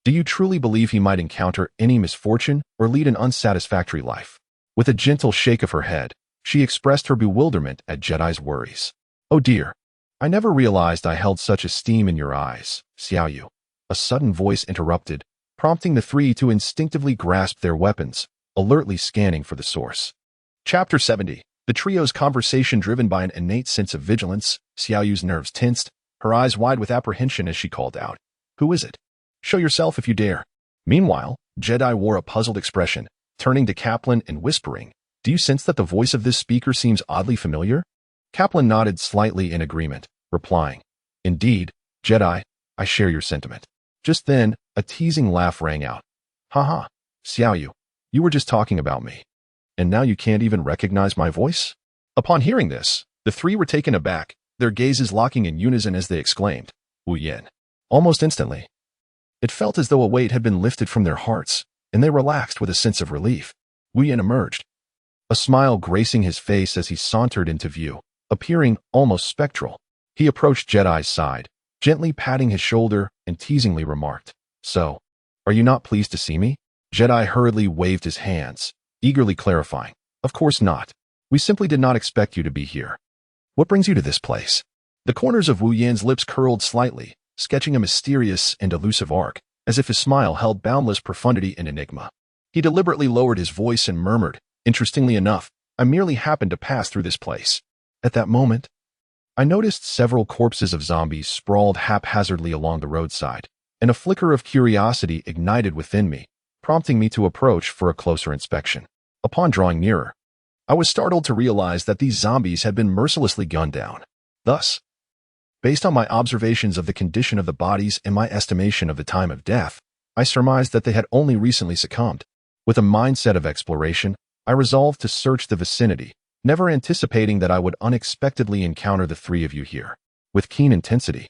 do you truly believe he might encounter any misfortune or lead an unsatisfactory life? With a gentle shake of her head, she expressed her bewilderment at Jedi's worries. Oh dear, I never realized I held such esteem in your eyes, Xiaoyu. A sudden voice interrupted, prompting the three to instinctively grasp their weapons, alertly scanning for the source. Chapter 70. The trio's conversation driven by an innate sense of vigilance. Xiaoyu's nerves tensed, her eyes wide with apprehension as she called out, "Who is it? Show yourself if you dare." Meanwhile, Jedi wore a puzzled expression, turning to Kaplan and whispering, "Do you sense that the voice of this speaker seems oddly familiar?" Kaplan nodded slightly in agreement, replying, "Indeed, Jedi, I share your sentiment." Just then, a teasing laugh rang out. "Haha, Xiaoyu, you were just talking about me. And now you can't even recognize my voice?" Upon hearing this, the three were taken aback, their gazes locking in unison as they exclaimed, "Wu Yin." Almost instantly, it felt as though a weight had been lifted from their hearts, and they relaxed with a sense of relief. Wu Yin emerged, a smile gracing his face as he sauntered into view, appearing almost spectral. He approached Jedi's side, gently patting his shoulder, and teasingly remarked, "So, are you not pleased to see me?" Jedi hurriedly waved his hands, eagerly clarifying, "Of course not. We simply did not expect you to be here. What brings you to this place?" The corners of Wu Yin's lips curled slightly, sketching a mysterious and elusive arc, as if his smile held boundless profundity and enigma. He deliberately lowered his voice and murmured, "Interestingly enough, I merely happened to pass through this place. At that moment, I noticed several corpses of zombies sprawled haphazardly along the roadside, and a flicker of curiosity ignited within me, prompting me to approach for a closer inspection. Upon drawing nearer, I was startled to realize that these zombies had been mercilessly gunned down. Thus, based on my observations of the condition of the bodies and my estimation of the time of death, I surmised that they had only recently succumbed. With a mindset of exploration, I resolved to search the vicinity, never anticipating that I would unexpectedly encounter the three of you here. With keen intensity,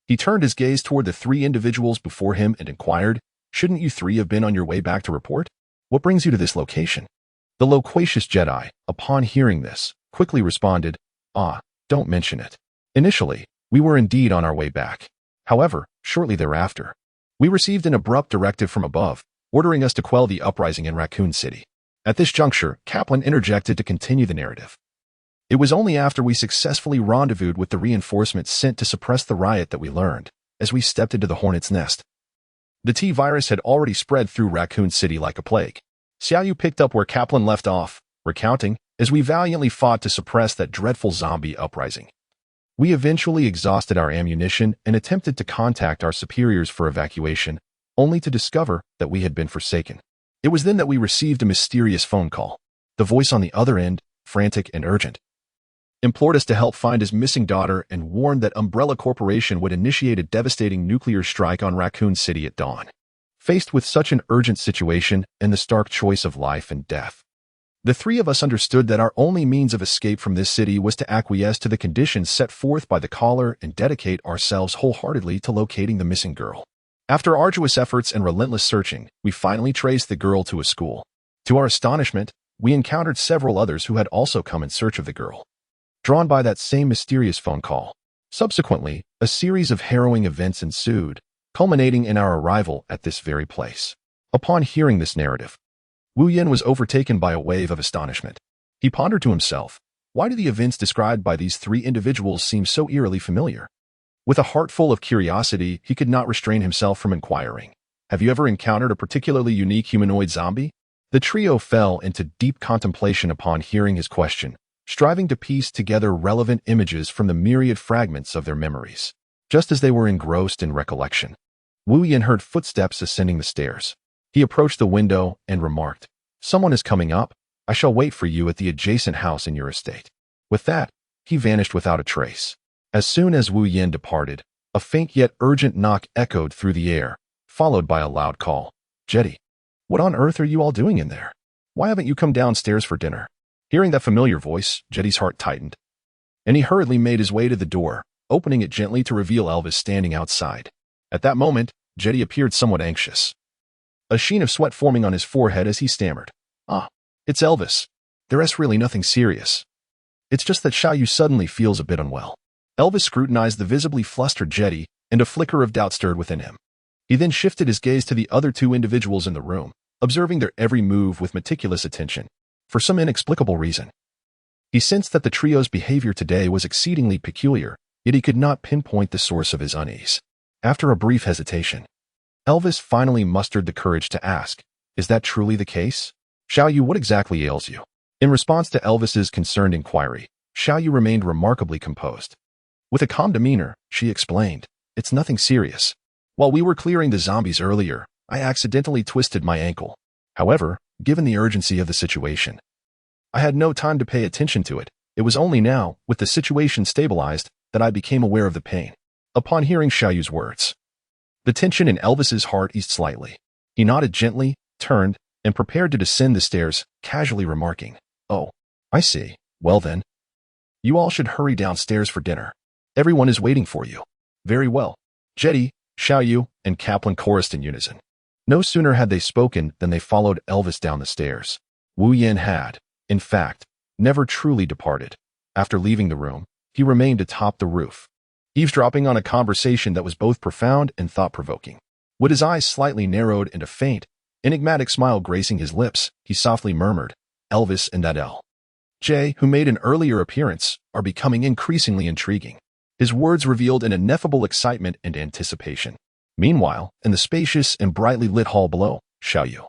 he turned his gaze toward the three individuals before him and inquired, "Shouldn't you three have been on your way back to report? What brings you to this location?" The loquacious Jedi, upon hearing this, quickly responded, "Don't mention it. Initially, we were indeed on our way back. However, shortly thereafter, we received an abrupt directive from above, ordering us to quell the uprising in Raccoon City." At this juncture, Kaplan interjected to continue the narrative. "It was only after we successfully rendezvoused with the reinforcements sent to suppress the riot that we learned, as we stepped into the hornet's nest. The T-virus had already spread through Raccoon City like a plague." Xiaoyu picked up where Kaplan left off, recounting, "As we valiantly fought to suppress that dreadful zombie uprising, we eventually exhausted our ammunition and attempted to contact our superiors for evacuation, only to discover that we had been forsaken. It was then that we received a mysterious phone call. The voice on the other end, frantic and urgent, implored us to help find his missing daughter and warned that Umbrella Corporation would initiate a devastating nuclear strike on Raccoon City at dawn." Faced with such an urgent situation and the stark choice of life and death, the three of us understood that our only means of escape from this city was to acquiesce to the conditions set forth by the caller and dedicate ourselves wholeheartedly to locating the missing girl. After arduous efforts and relentless searching, we finally traced the girl to a school. To our astonishment, we encountered several others who had also come in search of the girl, drawn by that same mysterious phone call. Subsequently, a series of harrowing events ensued, culminating in our arrival at this very place. Upon hearing this narrative, Wu Yin was overtaken by a wave of astonishment. He pondered to himself, why do the events described by these three individuals seem so eerily familiar? With a heart full of curiosity, he could not restrain himself from inquiring, "Have you ever encountered a particularly unique humanoid zombie?" The trio fell into deep contemplation upon hearing his question, striving to piece together relevant images from the myriad fragments of their memories. Just as they were engrossed in recollection, Wu Yin heard footsteps ascending the stairs. He approached the window and remarked, "Someone is coming up. I shall wait for you at the adjacent house in your estate." With that, he vanished without a trace. As soon as Wu Yin departed, a faint yet urgent knock echoed through the air, followed by a loud call, "Jetty." What on earth are you all doing in there? Why haven't you come downstairs for dinner? Hearing that familiar voice, Jetty's heart tightened, and he hurriedly made his way to the door, opening it gently to reveal Elvis standing outside. At that moment, Jetty appeared somewhat anxious, a sheen of sweat forming on his forehead as he stammered. "Ah, it's Elvis. There's really nothing serious. It's just that Xiaoyu suddenly feels a bit unwell." Elvis scrutinized the visibly flustered Jetty, and a flicker of doubt stirred within him. He then shifted his gaze to the other two individuals in the room, observing their every move with meticulous attention. For some inexplicable reason, he sensed that the trio's behavior today was exceedingly peculiar, yet he could not pinpoint the source of his unease. After a brief hesitation, Elvis finally mustered the courage to ask, "Is that truly the case? Xiaoyu, what exactly ails you?" In response to Elvis's concerned inquiry, Xiaoyu remained remarkably composed. With a calm demeanor, she explained, "It's nothing serious. While we were clearing the zombies earlier, I accidentally twisted my ankle. However, given the urgency of the situation, I had no time to pay attention to it. It was only now, with the situation stabilized, that I became aware of the pain." Upon hearing Xiaoyu's words, the tension in Elvis's heart eased slightly. He nodded gently, turned, and prepared to descend the stairs, casually remarking, "Oh, I see. Well then, you all should hurry downstairs for dinner. Everyone is waiting for you." "Very well." Jetty, Xiaoyu, and Kaplan chorused in unison. No sooner had they spoken than they followed Elvis down the stairs. Wu Yin had, in fact, never truly departed. After leaving the room, he remained atop the roof, eavesdropping on a conversation that was both profound and thought-provoking. With his eyes slightly narrowed and a faint, enigmatic smile gracing his lips, he softly murmured, "Elvis and that L.J., who made an earlier appearance, are becoming increasingly intriguing." His words revealed an ineffable excitement and anticipation. Meanwhile, in the spacious and brightly lit hall below, Xiaoyu,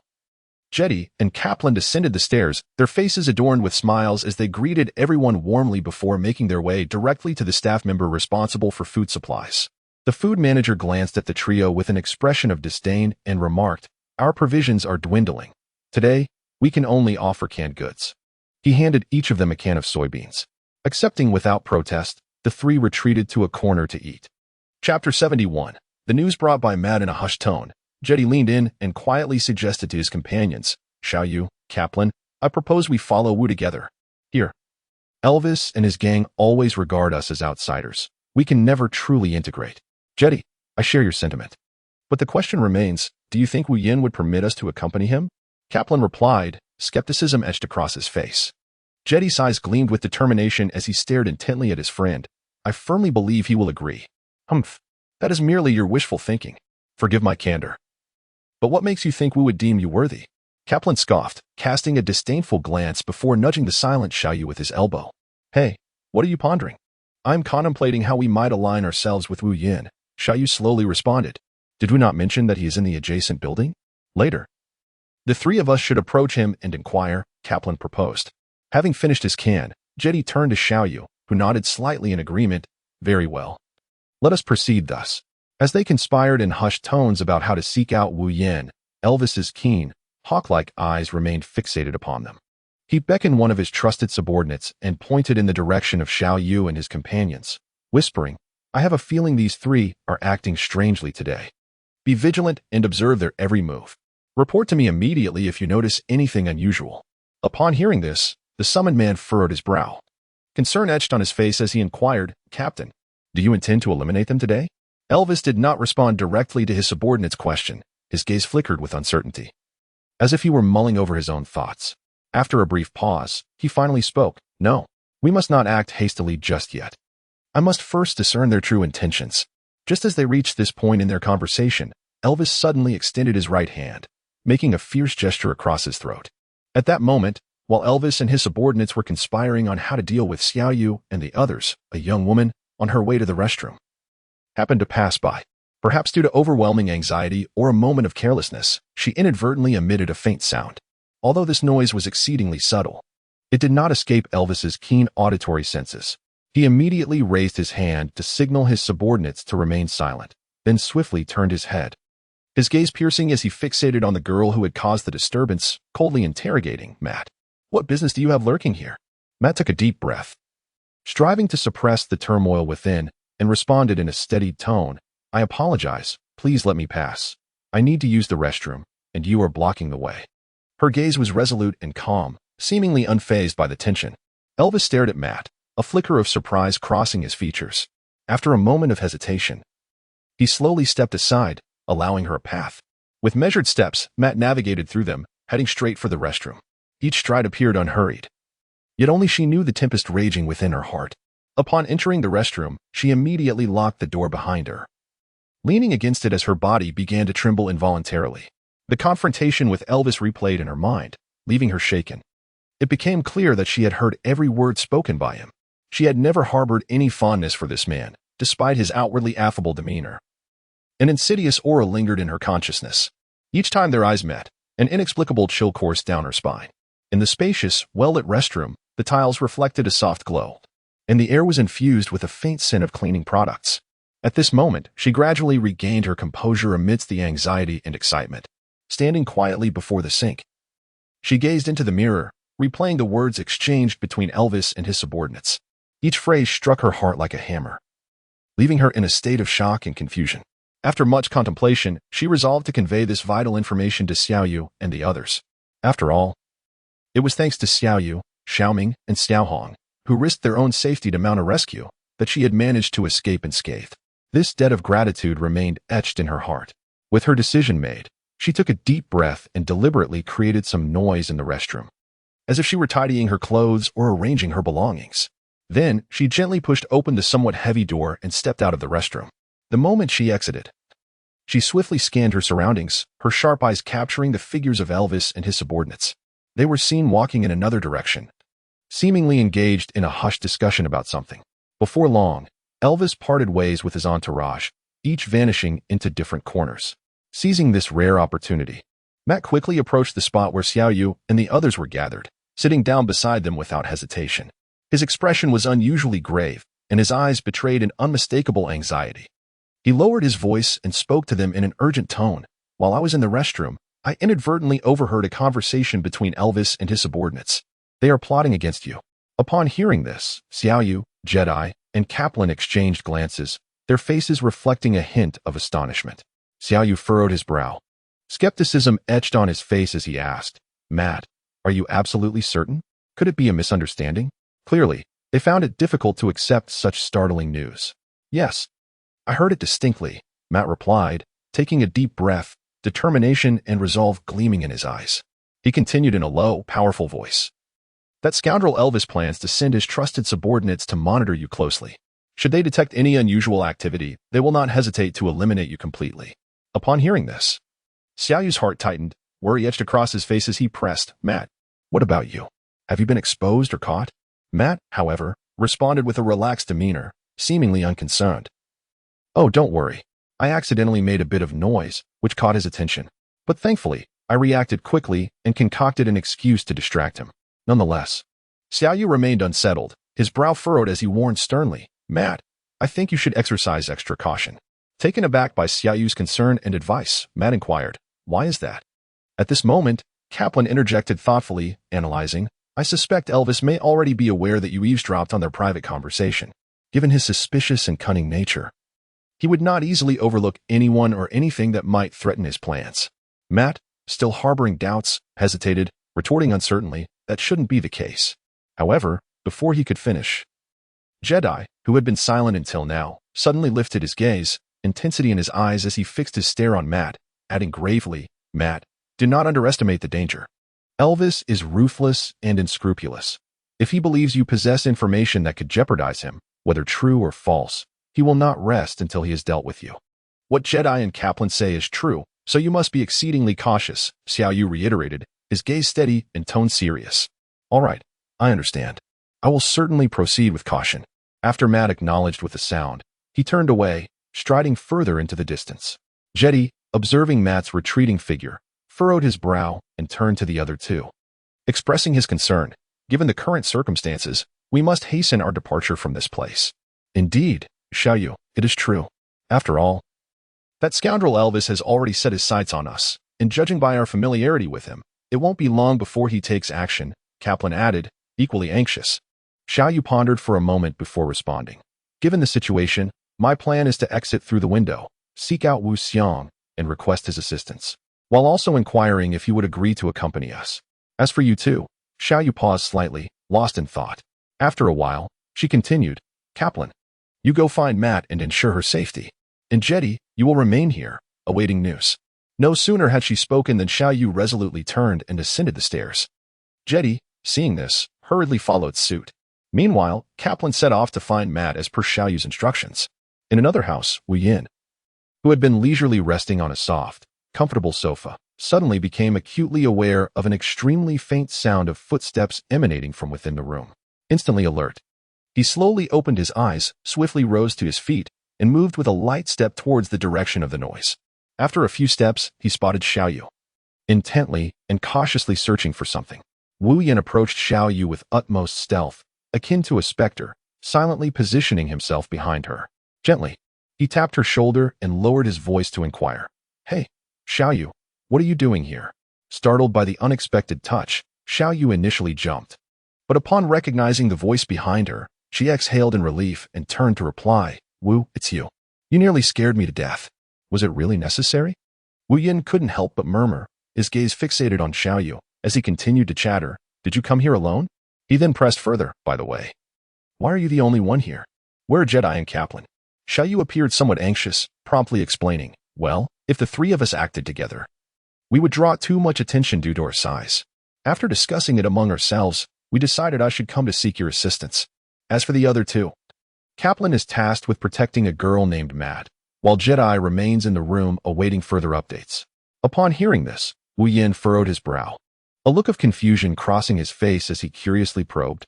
Jetty, and Kaplan descended the stairs, their faces adorned with smiles as they greeted everyone warmly before making their way directly to the staff member responsible for food supplies. The food manager glanced at the trio with an expression of disdain and remarked, "Our provisions are dwindling. Today, we can only offer canned goods." He handed each of them a can of soybeans. Accepting without protest, the three retreated to a corner to eat. Chapter 71. The news brought by Matt in a hushed tone. Jetty leaned in and quietly suggested to his companions, "Xiaoyu, Kaplan, I propose we follow Wu together. Here. Elvis and his gang always regard us as outsiders. We can never truly integrate." "Jetty, I share your sentiment. But the question remains, do you think Wu Yin would permit us to accompany him?" Kaplan replied, skepticism etched across his face. Jetty's eyes gleamed with determination as he stared intently at his friend. "I firmly believe he will agree." "Humph. That is merely your wishful thinking. Forgive my candor. But what makes you think Wu would deem you worthy?" Kaplan scoffed, casting a disdainful glance before nudging the silent Xiaoyu with his elbow. "Hey, what are you pondering?" "I'm contemplating how we might align ourselves with Wu Yin," Xiaoyu slowly responded. "Did we not mention that he is in the adjacent building?" "Later. The three of us should approach him and inquire," Kaplan proposed. Having finished his can, Jetty turned to Xiaoyu, who nodded slightly in agreement. "Very well. Let us proceed thus." As they conspired in hushed tones about how to seek out Wu Yin, Elvis's keen, hawk-like eyes remained fixated upon them. He beckoned one of his trusted subordinates and pointed in the direction of Xiaoyu and his companions, whispering, "I have a feeling these three are acting strangely today. Be vigilant and observe their every move. Report to me immediately if you notice anything unusual." Upon hearing this, the summoned man furrowed his brow. Concern etched on his face as he inquired, "Captain, do you intend to eliminate them today?" Elvis did not respond directly to his subordinate's question. His gaze flickered with uncertainty, as if he were mulling over his own thoughts. After a brief pause, he finally spoke, "No, we must not act hastily just yet. I must first discern their true intentions." Just as they reached this point in their conversation, Elvis suddenly extended his right hand, making a fierce gesture across his throat. At that moment, while Elvis and his subordinates were conspiring on how to deal with Xiaoyu and the others, a young woman, on her way to the restroom, happened to pass by. Perhaps due to overwhelming anxiety or a moment of carelessness, she inadvertently emitted a faint sound. Although this noise was exceedingly subtle, it did not escape Elvis's keen auditory senses. He immediately raised his hand to signal his subordinates to remain silent, then swiftly turned his head, his gaze piercing as he fixated on the girl who had caused the disturbance, coldly interrogating, "Matt, what business do you have lurking here?" Matt took a deep breath, striving to suppress the turmoil within, and responded in a steadied tone, "I apologize. Please let me pass. I need to use the restroom. and you are blocking the way." Her gaze was resolute and calm, seemingly unfazed by the tension. Elvis stared at Matt, a flicker of surprise crossing his features. After a moment of hesitation, he slowly stepped aside, allowing her a path. With measured steps, Matt navigated through them, heading straight for the restroom. Each stride appeared unhurried. Yet only she knew the tempest raging within her heart. Upon entering the restroom, she immediately locked the door behind her, leaning against it as her body began to tremble involuntarily. The confrontation with Elvis replayed in her mind, leaving her shaken. It became clear that she had heard every word spoken by him. She had never harbored any fondness for this man, despite his outwardly affable demeanor. An insidious aura lingered in her consciousness. Each time their eyes met, an inexplicable chill coursed down her spine. In the spacious, well-lit restroom, the tiles reflected a soft glow, and the air was infused with a faint scent of cleaning products. At this moment, she gradually regained her composure amidst the anxiety and excitement. Standing quietly before the sink, she gazed into the mirror, replaying the words exchanged between Elvis and his subordinates. Each phrase struck her heart like a hammer, leaving her in a state of shock and confusion. After much contemplation, she resolved to convey this vital information to Xiaoyu and the others. After all, it was thanks to Xiaoyu, Xiaoming, and Xiaohong, who risked their own safety to mount a rescue, that she had managed to escape unscathed. This debt of gratitude remained etched in her heart. With her decision made, she took a deep breath and deliberately created some noise in the restroom, as if she were tidying her clothes or arranging her belongings. Then, she gently pushed open the somewhat heavy door and stepped out of the restroom. The moment she exited, she swiftly scanned her surroundings, her sharp eyes capturing the figures of Elvis and his subordinates. They were seen walking in another direction, seemingly engaged in a hushed discussion about something. Before long, Elvis parted ways with his entourage, each vanishing into different corners. Seizing this rare opportunity, Matt quickly approached the spot where Xiaoyu and the others were gathered, sitting down beside them without hesitation. His expression was unusually grave, and his eyes betrayed an unmistakable anxiety. He lowered his voice and spoke to them in an urgent tone. "While I was in the restroom, I inadvertently overheard a conversation between Elvis and his subordinates. They are plotting against you." Upon hearing this, Xiaoyu, Jedi, and Kaplan exchanged glances, their faces reflecting a hint of astonishment. Xiaoyu furrowed his brow. Skepticism etched on his face as he asked, "Matt, are you absolutely certain? Could it be a misunderstanding?" Clearly, they found it difficult to accept such startling news. "Yes, I heard it distinctly," Matt replied, taking a deep breath, determination and resolve gleaming in his eyes. He continued in a low, powerful voice. "That scoundrel Elvis plans to send his trusted subordinates to monitor you closely. Should they detect any unusual activity, they will not hesitate to eliminate you completely." Upon hearing this, Xiaoyu's heart tightened, worry etched across his face as he pressed, "Matt, what about you? Have you been exposed or caught?" Matt, however, responded with a relaxed demeanor, seemingly unconcerned. "Oh, don't worry. I accidentally made a bit of noise, which caught his attention. But thankfully, I reacted quickly and concocted an excuse to distract him." Nonetheless, Xiaoyu remained unsettled, his brow furrowed as he warned sternly, "Matt, I think you should exercise extra caution." Taken aback by Xiaoyu's concern and advice, Matt inquired, "Why is that?" At this moment, Kaplan interjected thoughtfully, analyzing, "I suspect Elvis may already be aware that you eavesdropped on their private conversation. Given his suspicious and cunning nature, he would not easily overlook anyone or anything that might threaten his plans." Matt, still harboring doubts, hesitated, retorting uncertainly, "That shouldn't be the case." However, before he could finish, Jedi, who had been silent until now, suddenly lifted his gaze, intensity in his eyes as he fixed his stare on Matt, adding gravely, "Matt, do not underestimate the danger. Elvis is ruthless and unscrupulous. If he believes you possess information that could jeopardize him, whether true or false, he will not rest until he has dealt with you. What Jedi and Kaplan say is true, so you must be exceedingly cautious," Xiaoyu reiterated, his gaze steady and tone serious. "All right, I understand. I will certainly proceed with caution." After Matt acknowledged with a sound, he turned away, striding further into the distance. Jedi, observing Matt's retreating figure, furrowed his brow and turned to the other two, expressing his concern. "Given the current circumstances, we must hasten our departure from this place." "Indeed, Xiaoyu, it is true. After all, that scoundrel Elvis has already set his sights on us, and judging by our familiarity with him, it won't be long before he takes action," Kaplan added, equally anxious. Xiaoyu pondered for a moment before responding. "Given the situation, my plan is to exit through the window, seek out Wu Xiang, and request his assistance. while also inquiring if he would agree to accompany us. As for you two, Xiaoyu paused slightly, lost in thought. After a while, she continued, Kaplan, you go find Matt and ensure her safety. And Jetty, you will remain here, awaiting news. No sooner had she spoken than Xiaoyu resolutely turned and ascended the stairs. Jetty, seeing this, hurriedly followed suit. Meanwhile, Kaplan set off to find Matt as per Xiaoyu's instructions. In another house, Wu Yin, who had been leisurely resting on a soft, comfortable sofa, suddenly became acutely aware of an extremely faint sound of footsteps emanating from within the room. Instantly alert, he slowly opened his eyes, swiftly rose to his feet, and moved with a light step towards the direction of the noise. After a few steps, he spotted Xiaoyu, intently and cautiously searching for something. Wu Yin approached Xiaoyu with utmost stealth, akin to a specter, silently positioning himself behind her. Gently, he tapped her shoulder and lowered his voice to inquire. Hey, Xiaoyu, what are you doing here? Startled by the unexpected touch, Xiaoyu initially jumped. But upon recognizing the voice behind her, she exhaled in relief and turned to reply, Wu, it's you. You nearly scared me to death. Was it really necessary? Wu Yin couldn't help but murmur, his gaze fixated on Xiaoyu, as he continued to chatter. Did you come here alone? He then pressed further, by the way. Why are you the only one here? Where are Jedi and Kaplan? Xiaoyu appeared somewhat anxious, promptly explaining, well, if the three of us acted together, we would draw too much attention due to our size. After discussing it among ourselves, we decided I should come to seek your assistance. As for the other two, Kaplan is tasked with protecting a girl named Matt, while Jedi remains in the room awaiting further updates. Upon hearing this, Wu Yin furrowed his brow, a look of confusion crossing his face as he curiously probed,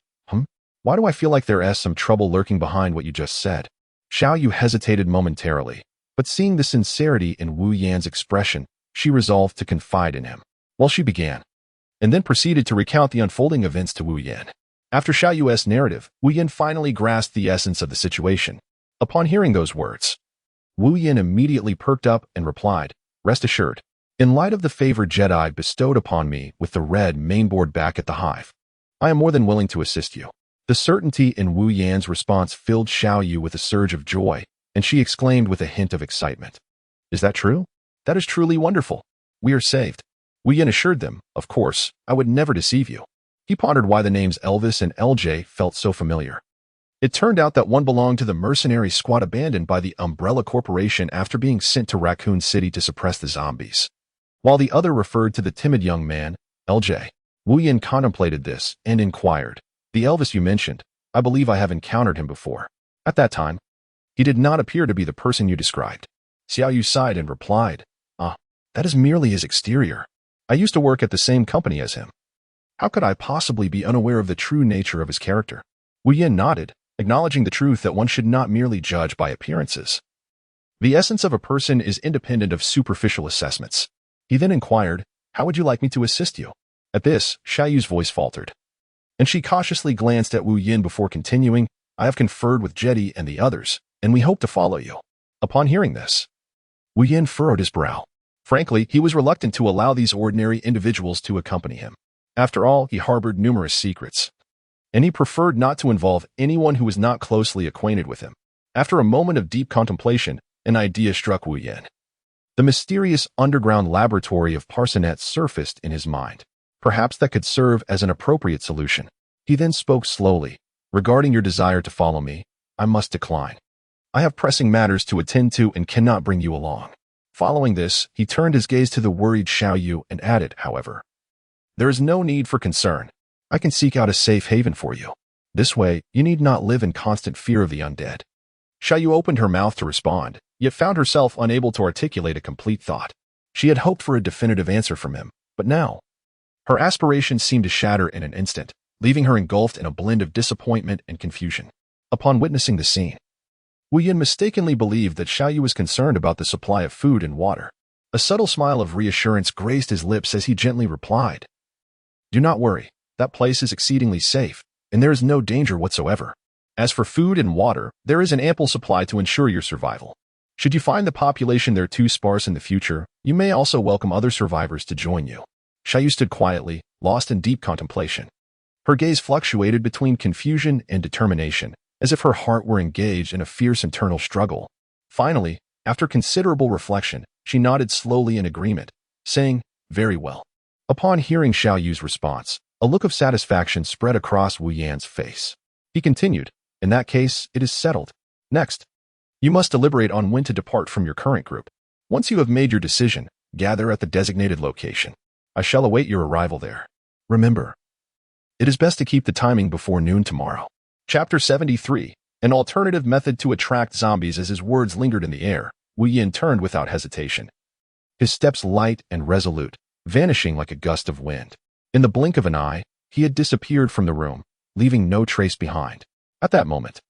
Why do I feel like there's some trouble lurking behind what you just said? Xiaoyu hesitated momentarily, but seeing the sincerity in Wu Yan's expression, she resolved to confide in him. Well, she began, and then proceeded to recount the unfolding events to Wu Yan. After Xiaoyu's narrative, Wu Yan finally grasped the essence of the situation. Upon hearing those words, Wu Yan immediately perked up and replied, Rest assured, in light of the favor Jedi bestowed upon me with the red mainboard back at the Hive, I am more than willing to assist you. The certainty in Wu Yan's response filled Xiaoyu with a surge of joy, and she exclaimed with a hint of excitement. Is that true? That is truly wonderful. We are saved. Wu Yan assured them, of course, I would never deceive you. He pondered why the names Elvis and LJ felt so familiar. It turned out that one belonged to the mercenary squad abandoned by the Umbrella Corporation after being sent to Raccoon City to suppress the zombies, while the other referred to the timid young man, LJ. Wu Yan contemplated this and inquired, The Elvis you mentioned, I believe I have encountered him before. At that time, he did not appear to be the person you described. Xiaoyu sighed and replied, that is merely his exterior. I used to work at the same company as him. How could I possibly be unaware of the true nature of his character? Wu Yan nodded, acknowledging the truth that one should not merely judge by appearances. The essence of a person is independent of superficial assessments. He then inquired, How would you like me to assist you? At this, Xiaoyu's voice faltered, and she cautiously glanced at Wu Yan before continuing, I have conferred with Jetty and the others, and we hope to follow you. Upon hearing this, Wu Yan furrowed his brow. Frankly, he was reluctant to allow these ordinary individuals to accompany him. After all, he harbored numerous secrets, and he preferred not to involve anyone who was not closely acquainted with him. After a moment of deep contemplation, an idea struck Wu Yan. The mysterious underground laboratory of Parsonet surfaced in his mind. Perhaps that could serve as an appropriate solution. He then spoke slowly. Regarding your desire to follow me, I must decline. I have pressing matters to attend to and cannot bring you along. Following this, he turned his gaze to the worried Xiaoyu and added, however, There is no need for concern. I can seek out a safe haven for you. This way, you need not live in constant fear of the undead. Xiaoyu opened her mouth to respond, yet found herself unable to articulate a complete thought. She had hoped for a definitive answer from him, but now, her aspirations seemed to shatter in an instant, leaving her engulfed in a blend of disappointment and confusion. Upon witnessing the scene, Wu Yan mistakenly believed that Xiaoyu was concerned about the supply of food and water. A subtle smile of reassurance graced his lips as he gently replied, Do not worry, that place is exceedingly safe, and there is no danger whatsoever. As for food and water, there is an ample supply to ensure your survival. Should you find the population there too sparse in the future, you may also welcome other survivors to join you. Xiaoyu stood quietly, lost in deep contemplation. Her gaze fluctuated between confusion and determination, as if her heart were engaged in a fierce internal struggle. Finally, after considerable reflection, she nodded slowly in agreement, saying, "Very well." Upon hearing Xiao Yu's response, a look of satisfaction spread across Wu Yan's face. He continued, "In that case, it is settled. Next, you must deliberate on when to depart from your current group. Once you have made your decision, gather at the designated location. I shall await your arrival there. Remember, it is best to keep the timing before noon tomorrow." Chapter 73. An alternative method to attract zombies. As his words lingered in the air, Wu Yan turned without hesitation. His steps light and resolute, vanishing like a gust of wind. In the blink of an eye, he had disappeared from the room, leaving no trace behind. At that moment,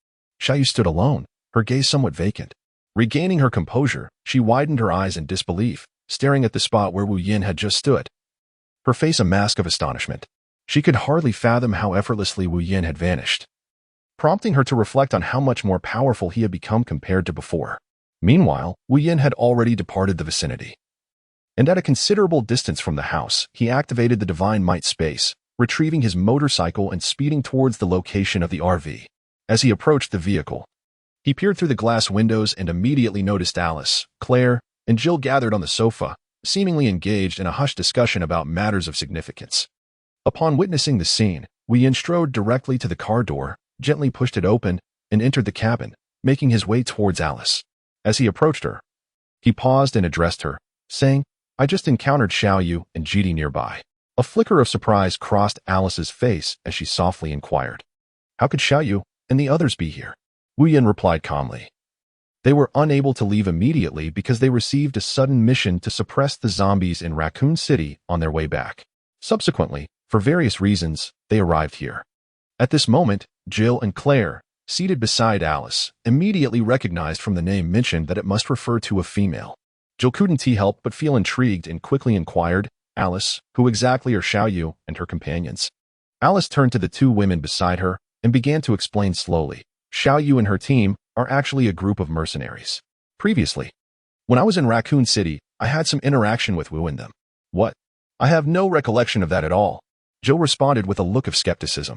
Xiao Yu stood alone, her gaze somewhat vacant. Regaining her composure, she widened her eyes in disbelief, staring at the spot where Wu Yan had just stood. Her face a mask of astonishment. She could hardly fathom how effortlessly Wu Yan had vanished, prompting her to reflect on how much more powerful he had become compared to before. Meanwhile, Wu Yan had already departed the vicinity. And at a considerable distance from the house, he activated the Divine Might space, retrieving his motorcycle and speeding towards the location of the RV. As he approached the vehicle, he peered through the glass windows and immediately noticed Alice, Claire, and Jill gathered on the sofa, seemingly engaged in a hushed discussion about matters of significance. Upon witnessing the scene, Wu Yan strode directly to the car door, gently pushed it open, and entered the cabin, making his way towards Alice. As he approached her, he paused and addressed her, saying, "I just encountered Xiao Yu and GD nearby." A flicker of surprise crossed Alice's face as she softly inquired, "How could Xiao Yu and the others be here?" Wu Yan replied calmly, "They were unable to leave immediately because they received a sudden mission to suppress the zombies in Raccoon City on their way back. Subsequently, for various reasons, they arrived here." At this moment, Jill and Claire, seated beside Alice, immediately recognized from the name mentioned that it must refer to a female. Jill couldn't help but feel intrigued and quickly inquired, "Alice, who exactly are Xiao Yu and her companions?" Alice turned to the two women beside her and began to explain slowly. "Xiao Yu and her team are actually a group of mercenaries. Previously, when I was in Raccoon City, I had some interaction with Wu and them." "What? I have no recollection of that at all," Jill responded with a look of skepticism.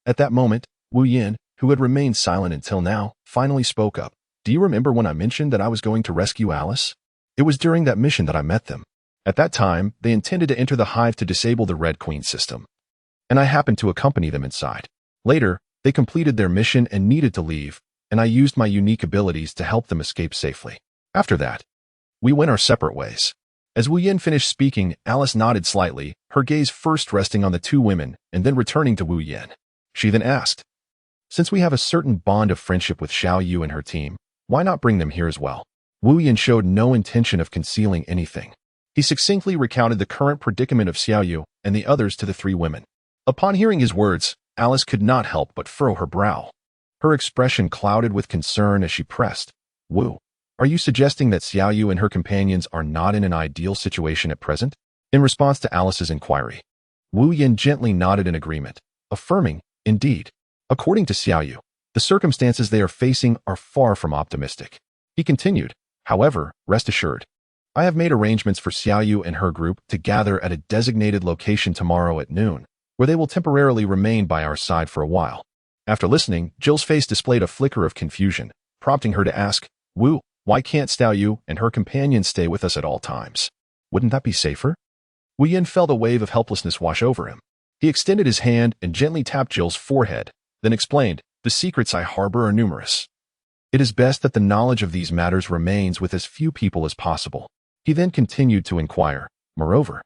At that moment, Wu Yan, who had remained silent until now, finally spoke up. "Do you remember when I mentioned that I was going to rescue Alice? It was during that mission that I met them. At that time, they intended to enter the Hive to disable the Red Queen system, and I happened to accompany them inside. Later, they completed their mission and needed to leave, and I used my unique abilities to help them escape safely. After that, we went our separate ways." As Wu Yan finished speaking, Alice nodded slightly, her gaze first resting on the two women and then returning to Wu Yan. She then asked, "Since we have a certain bond of friendship with Xiao Yu and her team, why not bring them here as well?" Wu Yan showed no intention of concealing anything. He succinctly recounted the current predicament of Xiao Yu and the others to the three women. Upon hearing his words, Alice could not help but furrow her brow. Her expression clouded with concern as she pressed, "Wu, are you suggesting that Xiao Yu and her companions are not in an ideal situation at present?" In response to Alice's inquiry, Wu Yan gently nodded in agreement, affirming, "Indeed, according to Xiao Yu, the circumstances they are facing are far from optimistic." He continued, "However, rest assured, I have made arrangements for Xiao Yu and her group to gather at a designated location tomorrow at noon, where they will temporarily remain by our side for a while." After listening, Jill's face displayed a flicker of confusion, prompting her to ask, "Wu, why can't Xiao Yu and her companions stay with us at all times? Wouldn't that be safer?" Wu Yan felt a wave of helplessness wash over him. He extended his hand and gently tapped Jill's forehead, then explained, "The secrets I harbor are numerous. It is best that the knowledge of these matters remains with as few people as possible." He then continued to inquire, "Moreover,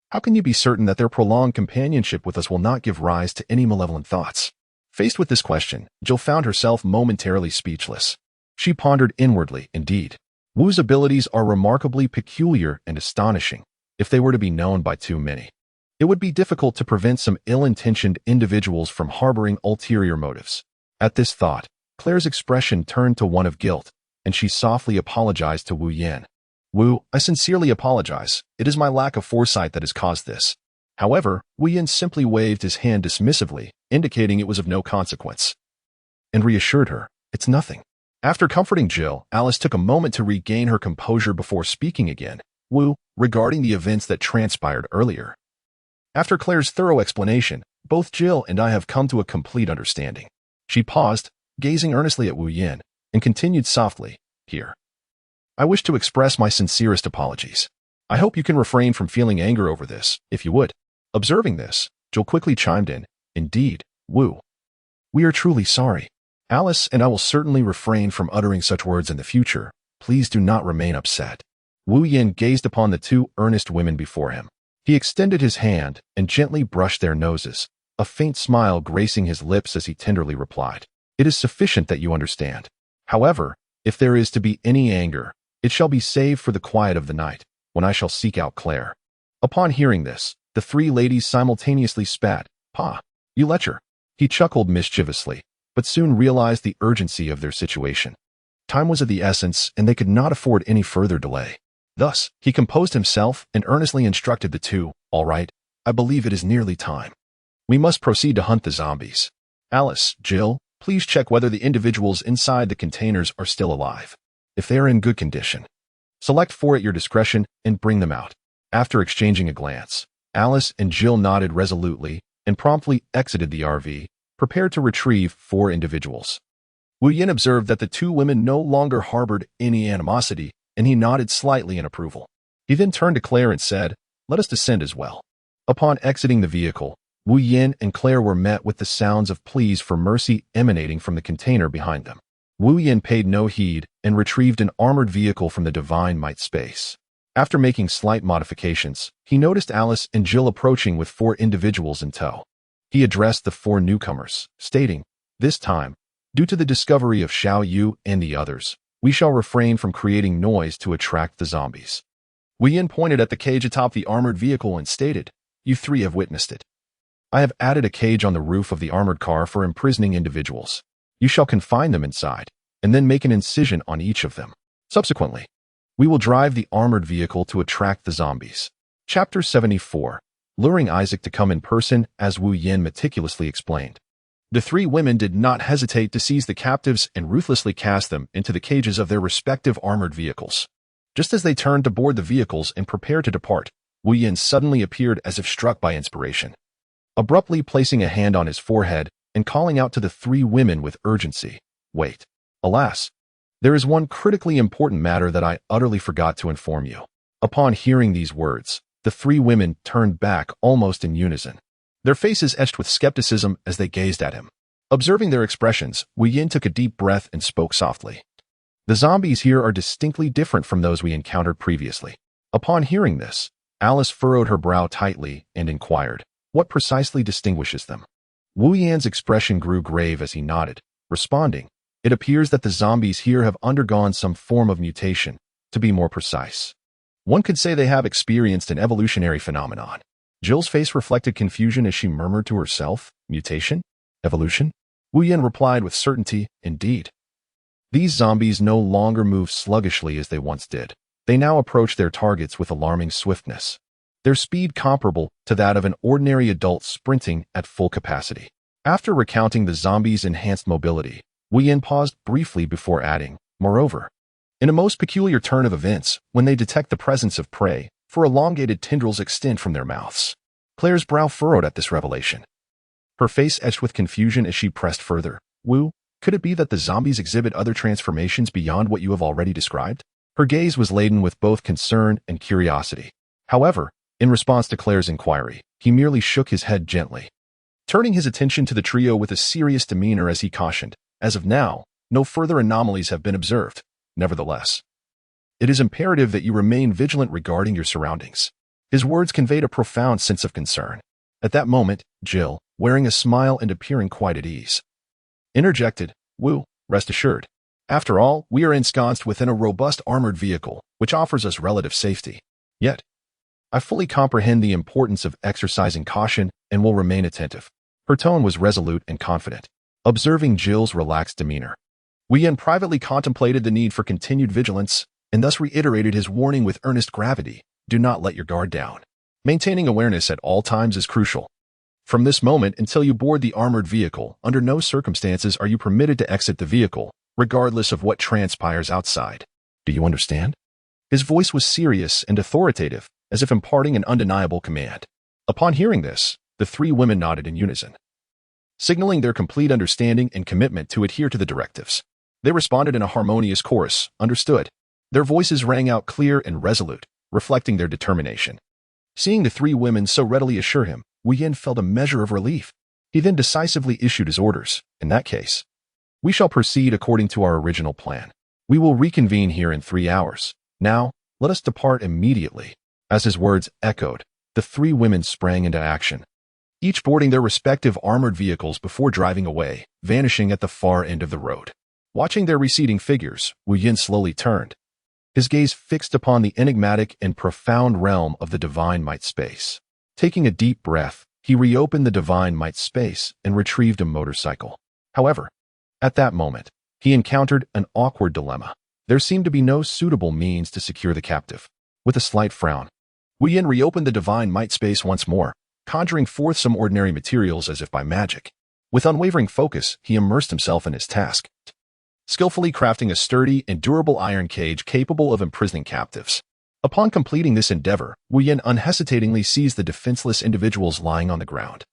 how can you be certain that their prolonged companionship with us will not give rise to any malevolent thoughts?" Faced with this question, Jill found herself momentarily speechless. She pondered inwardly, indeed. Wu's abilities are remarkably peculiar and astonishing. If they were to be known by too many, it would be difficult to prevent some ill-intentioned individuals from harboring ulterior motives. At this thought, Claire's expression turned to one of guilt, and she softly apologized to Wu Yan. "Wu, I sincerely apologize. It is my lack of foresight that has caused this." However, Wu Yan simply waved his hand dismissively, indicating it was of no consequence, and reassured her, "It's nothing." After comforting Jill, Alice took a moment to regain her composure before speaking again. "Wu, regarding the events that transpired earlier." After Claire's thorough explanation, both Jill and I have come to a complete understanding. She paused, gazing earnestly at Wu Yan, and continued softly, "Here, I wish to express my sincerest apologies. I hope you can refrain from feeling anger over this, if you would. Observing this, Jill quickly chimed in. Indeed, Wu. We are truly sorry. Alice and I will certainly refrain from uttering such words in the future. Please do not remain upset. Wu Yin gazed upon the two earnest women before him. He extended his hand and gently brushed their noses, a faint smile gracing his lips as he tenderly replied, It is sufficient that you understand. However, if there is to be any anger, it shall be saved for the quiet of the night, when I shall seek out Claire. Upon hearing this, the three ladies simultaneously spat. Pa, you lecher. He chuckled mischievously, but soon realized the urgency of their situation. Time was of the essence, and they could not afford any further delay. Thus, he composed himself and earnestly instructed the two, All right, I believe it is nearly time. We must proceed to hunt the zombies. Alice, Jill, please check whether the individuals inside the containers are still alive. If they are in good condition, select 4 at your discretion and bring them out. After exchanging a glance, Alice and Jill nodded resolutely and promptly exited the RV, prepared to retrieve 4 individuals. Wu Yin observed that the 2 women no longer harbored any animosity, and he nodded slightly in approval. He then turned to Claire and said, Let us descend as well. Upon exiting the vehicle, Wu Yin and Claire were met with the sounds of pleas for mercy emanating from the container behind them. Wu Yin paid no heed and retrieved an armored vehicle from the Divine Might space. After making slight modifications, he noticed Alice and Jill approaching with 4 individuals in tow. He addressed the 4 newcomers, stating, This time, due to the discovery of Xiao Yu and the others, we shall refrain from creating noise to attract the zombies. Wu Yin pointed at the cage atop the armored vehicle and stated, You 3 have witnessed it. I have added a cage on the roof of the armored car for imprisoning individuals. You shall confine them inside, and then make an incision on each of them. Subsequently, we will drive the armored vehicle to attract the zombies. Chapter 74. Luring Isaac to come in person, as Wu Yin meticulously explained. The 3 women did not hesitate to seize the captives and ruthlessly cast them into the cages of their respective armored vehicles. Just as they turned to board the vehicles and prepare to depart, Wu Yin suddenly appeared as if struck by inspiration, abruptly placing a hand on his forehead and calling out to the 3 women with urgency, Wait. Alas, there is one critically important matter that I utterly forgot to inform you. Upon hearing these words, the 3 women turned back almost in unison, their faces etched with skepticism as they gazed at him. Observing their expressions, Wu Yin took a deep breath and spoke softly. The zombies here are distinctly different from those we encountered previously. Upon hearing this, Alice furrowed her brow tightly and inquired, What precisely distinguishes them? Wu Yan's expression grew grave as he nodded, responding, It appears that the zombies here have undergone some form of mutation. To be more precise, one could say they have experienced an evolutionary phenomenon. Jill's face reflected confusion as she murmured to herself, Mutation? Evolution? Wu Yin replied with certainty, Indeed. These zombies no longer move sluggishly as they once did. They now approach their targets with alarming swiftness, their speed comparable to that of an ordinary adult sprinting at full capacity. After recounting the zombies' enhanced mobility, Wu Yin paused briefly before adding, Moreover, in a most peculiar turn of events, when they detect the presence of prey, 4 elongated tendrils extend from their mouths. Claire's brow furrowed at this revelation, her face etched with confusion as she pressed further. Wu, could it be that the zombies exhibit other transformations beyond what you have already described? Her gaze was laden with both concern and curiosity. However, in response to Claire's inquiry, he merely shook his head gently, turning his attention to the trio with a serious demeanor as he cautioned, As of now, no further anomalies have been observed. Nevertheless, it is imperative that you remain vigilant regarding your surroundings. His words conveyed a profound sense of concern. At that moment, Jill, wearing a smile and appearing quite at ease, interjected, Wu, rest assured. After all, we are ensconced within a robust armored vehicle, which offers us relative safety. Yet, I fully comprehend the importance of exercising caution and will remain attentive. Her tone was resolute and confident. Observing Jill's relaxed demeanor, Wu Yin privately contemplated the need for continued vigilance, and thus reiterated his warning with earnest gravity, Do not let your guard down. Maintaining awareness at all times is crucial. From this moment until you board the armored vehicle, under no circumstances are you permitted to exit the vehicle, regardless of what transpires outside. Do you understand? His voice was serious and authoritative, as if imparting an undeniable command. Upon hearing this, the 3 women nodded in unison, signaling their complete understanding and commitment to adhere to the directives. They responded in a harmonious chorus, Understood. Their voices rang out clear and resolute, reflecting their determination. Seeing the three women so readily assure him, Wu Yin felt a measure of relief. He then decisively issued his orders. In that case, we shall proceed according to our original plan. We will reconvene here in 3 hours. Now, let us depart immediately. As his words echoed, the three women sprang into action, each boarding their respective armored vehicles before driving away, vanishing at the far end of the road. Watching their receding figures, Wu Yin slowly turned, his gaze fixed upon the enigmatic and profound realm of the divine might space. Taking a deep breath, he reopened the divine might space and retrieved a motorcycle. However, at that moment, he encountered an awkward dilemma. There seemed to be no suitable means to secure the captive. With a slight frown, Wu Yin reopened the divine might space once more, conjuring forth some ordinary materials as if by magic. With unwavering focus, he immersed himself in his task, skillfully crafting a sturdy and durable iron cage capable of imprisoning captives. Upon completing this endeavor, Wu Yin unhesitatingly seized the defenseless individuals lying on the ground,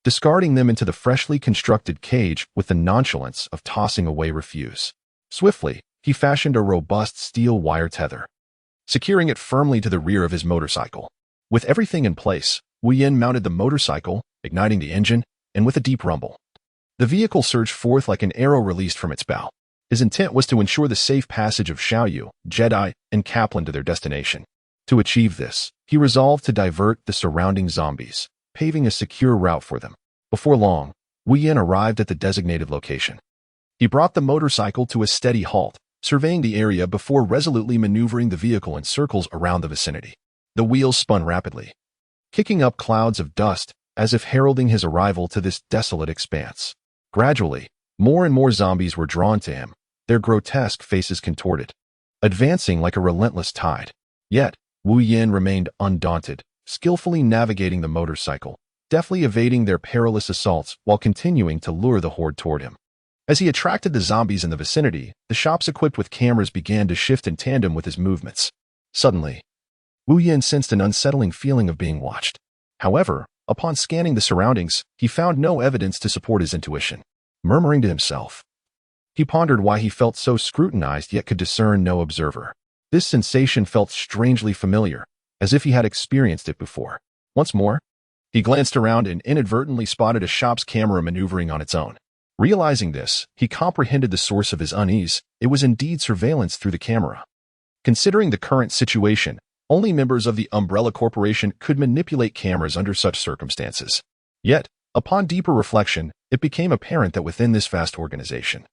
discarding them into the freshly constructed cage with the nonchalance of tossing away refuse. Swiftly, he fashioned a robust steel wire tether, securing it firmly to the rear of his motorcycle. With everything in place, Wu Yin mounted the motorcycle, igniting the engine, and with a deep rumble, the vehicle surged forth like an arrow released from its bow. His intent was to ensure the safe passage of Xiaoyu, Jedi, and Kaplan to their destination. To achieve this, he resolved to divert the surrounding zombies, paving a secure route for them. Before long, Wu Yin arrived at the designated location. He brought the motorcycle to a steady halt, surveying the area before resolutely maneuvering the vehicle in circles around the vicinity. The wheels spun rapidly, kicking up clouds of dust as if heralding his arrival to this desolate expanse. Gradually, more and more zombies were drawn to him, their grotesque faces contorted, advancing like a relentless tide. Yet, Wu Yin remained undaunted, skillfully navigating the motorcycle, deftly evading their perilous assaults while continuing to lure the horde toward him. As he attracted the zombies in the vicinity, the shops equipped with cameras began to shift in tandem with his movements. Suddenly, Wu Yin sensed an unsettling feeling of being watched. However, upon scanning the surroundings, he found no evidence to support his intuition. Murmuring to himself, he pondered why he felt so scrutinized yet could discern no observer. This sensation felt strangely familiar, as if he had experienced it before. Once more, he glanced around and inadvertently spotted a shop's camera maneuvering on its own. Realizing this, he comprehended the source of his unease. It was indeed surveillance through the camera. Considering the current situation, only members of the Umbrella Corporation could manipulate cameras under such circumstances. Yet, upon deeper reflection, it became apparent that within this vast organization,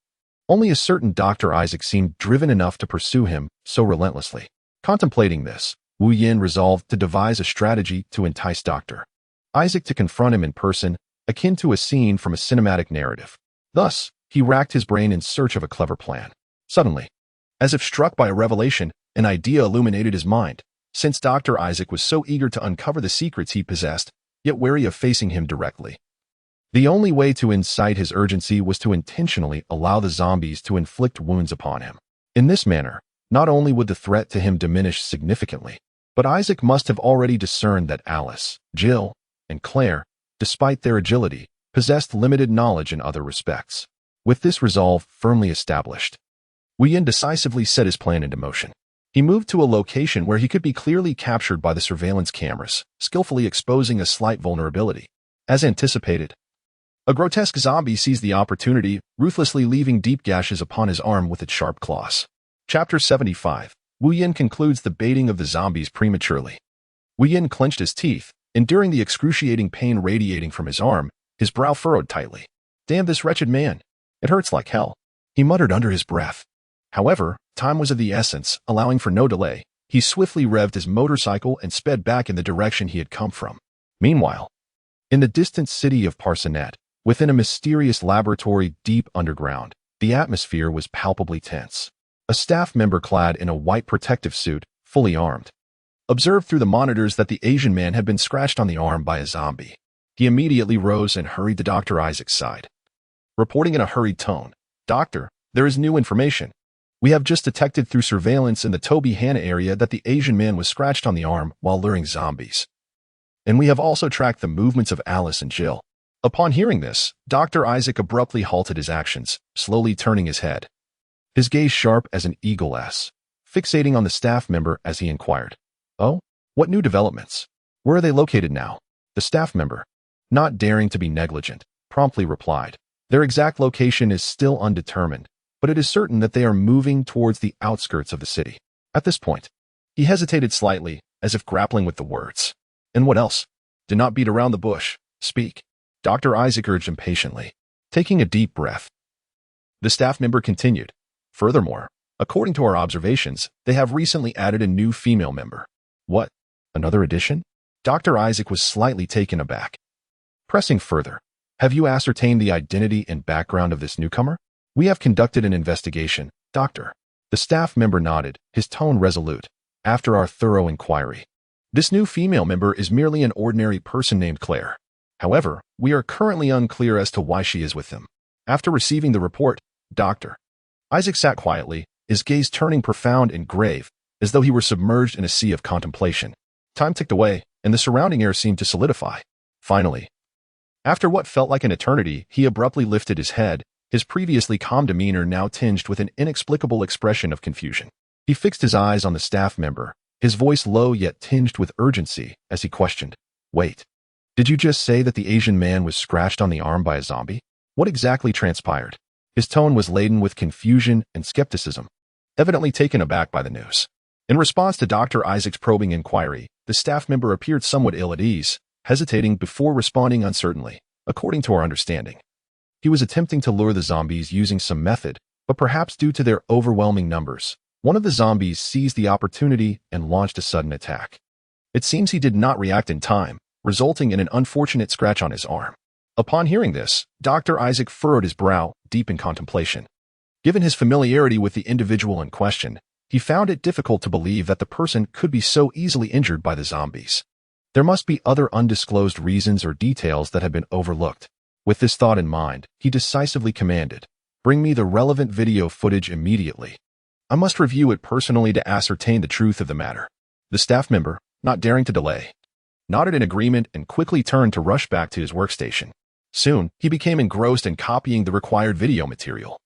only a certain Dr. Isaac seemed driven enough to pursue him so relentlessly. Contemplating this, Wu Yin resolved to devise a strategy to entice Dr. Isaac to confront him in person, akin to a scene from a cinematic narrative. Thus, he racked his brain in search of a clever plan. Suddenly, as if struck by a revelation, an idea illuminated his mind. Since Dr. Isaac was so eager to uncover the secrets he possessed, yet wary of facing him directly, the only way to incite his urgency was to intentionally allow the zombies to inflict wounds upon him. In this manner, not only would the threat to him diminish significantly, but Isaac must have already discerned that Alice, Jill, and Claire, despite their agility, possessed limited knowledge in other respects. With this resolve firmly established, Wu Yin decisively set his plan into motion. He moved to a location where he could be clearly captured by the surveillance cameras, skillfully exposing a slight vulnerability. As anticipated, a grotesque zombie seized the opportunity, ruthlessly leaving deep gashes upon his arm with its sharp claws. Chapter 75. Wu Yin concludes the baiting of the zombies prematurely. Wu Yin clenched his teeth, enduring the excruciating pain radiating from his arm, his brow furrowed tightly. Damn this wretched man. It hurts like hell, he muttered under his breath. However, time was of the essence, allowing for no delay. He swiftly revved his motorcycle and sped back in the direction he had come from. Meanwhile, in the distant city of Parsonet, within a mysterious laboratory deep underground, the atmosphere was palpably tense. A staff member clad in a white protective suit, fully armed, observed through the monitors that the Asian man had been scratched on the arm by a zombie. He immediately rose and hurried to Dr. Isaac's side. Reporting in a hurried tone, "Doctor, there is new information. We have just detected through surveillance in the Toby Hanna area that the Asian man was scratched on the arm while luring zombies. And we have also tracked the movements of Alice and Jill." Upon hearing this, Dr. Isaac abruptly halted his actions, slowly turning his head, his gaze sharp as an eagle's, fixating on the staff member as he inquired, Oh, what new developments? Where are they located now? The staff member, not daring to be negligent, promptly replied. Their exact location is still undetermined, but it is certain that they are moving towards the outskirts of the city. At this point, he hesitated slightly, as if grappling with the words. And what else? Do not beat around the bush. Speak. Dr. Isaac urged impatiently. Taking a deep breath, the staff member continued. Furthermore, according to our observations, they have recently added a new female member. What? Another addition? Dr. Isaac was slightly taken aback. Pressing further, have you ascertained the identity and background of this newcomer? We have conducted an investigation, Doctor. The staff member nodded, his tone resolute. After our thorough inquiry, this new female member is merely an ordinary person named Claire. However, we are currently unclear as to why she is with them. After receiving the report, Dr. Isaac sat quietly, his gaze turning profound and grave, as though he were submerged in a sea of contemplation. Time ticked away, and the surrounding air seemed to solidify. Finally, after what felt like an eternity, he abruptly lifted his head, his previously calm demeanor now tinged with an inexplicable expression of confusion. He fixed his eyes on the staff member, his voice low yet tinged with urgency, as he questioned. Wait, did you just say that the Asian man was scratched on the arm by a zombie? What exactly transpired? His tone was laden with confusion and skepticism, evidently taken aback by the news. In response to Dr. Isaac's probing inquiry, the staff member appeared somewhat ill at ease, hesitating before responding uncertainly. According to our understanding, he was attempting to lure the zombies using some method, but perhaps due to their overwhelming numbers, one of the zombies seized the opportunity and launched a sudden attack. It seems he did not react in time, resulting in an unfortunate scratch on his arm. Upon hearing this, Dr. Isaac furrowed his brow, deep in contemplation. Given his familiarity with the individual in question, he found it difficult to believe that the person could be so easily injured by the zombies. There must be other undisclosed reasons or details that have been overlooked. With this thought in mind, he decisively commanded, "Bring me the relevant video footage immediately. I must review it personally to ascertain the truth of the matter." The staff member, not daring to delay, nodded in agreement and quickly turned to rush back to his workstation. Soon, he became engrossed in copying the required video material.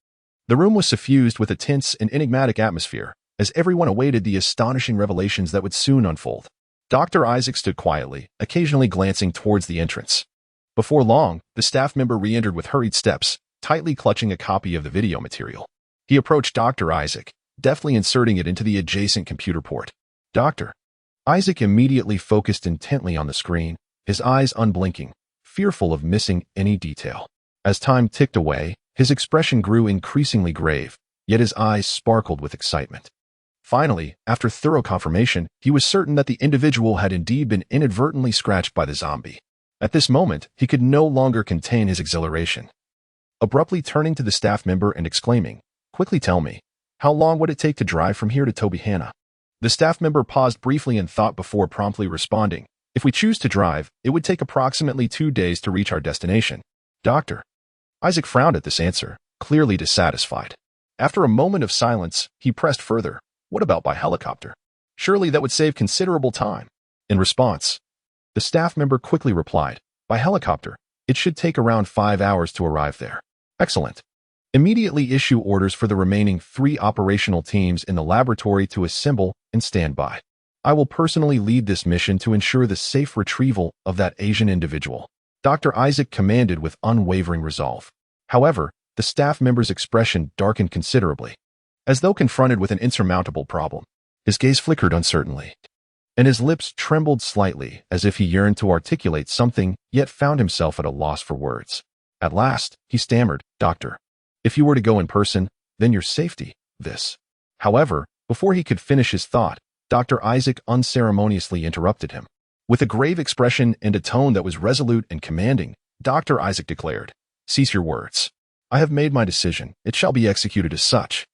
The room was suffused with a tense and enigmatic atmosphere, as everyone awaited the astonishing revelations that would soon unfold. Dr. Isaac stood quietly, occasionally glancing towards the entrance. Before long, the staff member re-entered with hurried steps, tightly clutching a copy of the video material. He approached Dr. Isaac, deftly inserting it into the adjacent computer port. Dr. Isaac immediately focused intently on the screen, his eyes unblinking, fearful of missing any detail. As time ticked away, his expression grew increasingly grave, yet his eyes sparkled with excitement. Finally, after thorough confirmation, he was certain that the individual had indeed been inadvertently scratched by the zombie. At this moment, he could no longer contain his exhilaration. Abruptly turning to the staff member and exclaiming, "Quickly tell me, how long would it take to drive from here to Tobyhanna?" The staff member paused briefly in thought before promptly responding, "If we choose to drive, it would take approximately 2 days to reach our destination." Dr. Isaac frowned at this answer, clearly dissatisfied. After a moment of silence, he pressed further, "What about by helicopter? Surely that would save considerable time." In response, the staff member quickly replied, "By helicopter, it should take around 5 hours to arrive there." Excellent. Immediately issue orders for the remaining 3 operational teams in the laboratory to assemble and stand by. I will personally lead this mission to ensure the safe retrieval of that Asian individual. Dr. Isaac commanded with unwavering resolve. However, the staff member's expression darkened considerably. As though confronted with an insurmountable problem, his gaze flickered uncertainly, and his lips trembled slightly as if he yearned to articulate something, yet found himself at a loss for words. At last, he stammered, "Doctor, if you were to go in person, then your safety, this." However, before he could finish his thought, Dr. Isaac unceremoniously interrupted him. With a grave expression and a tone that was resolute and commanding, Dr. Isaac declared, "Cease your words. I have made my decision. It shall be executed as such.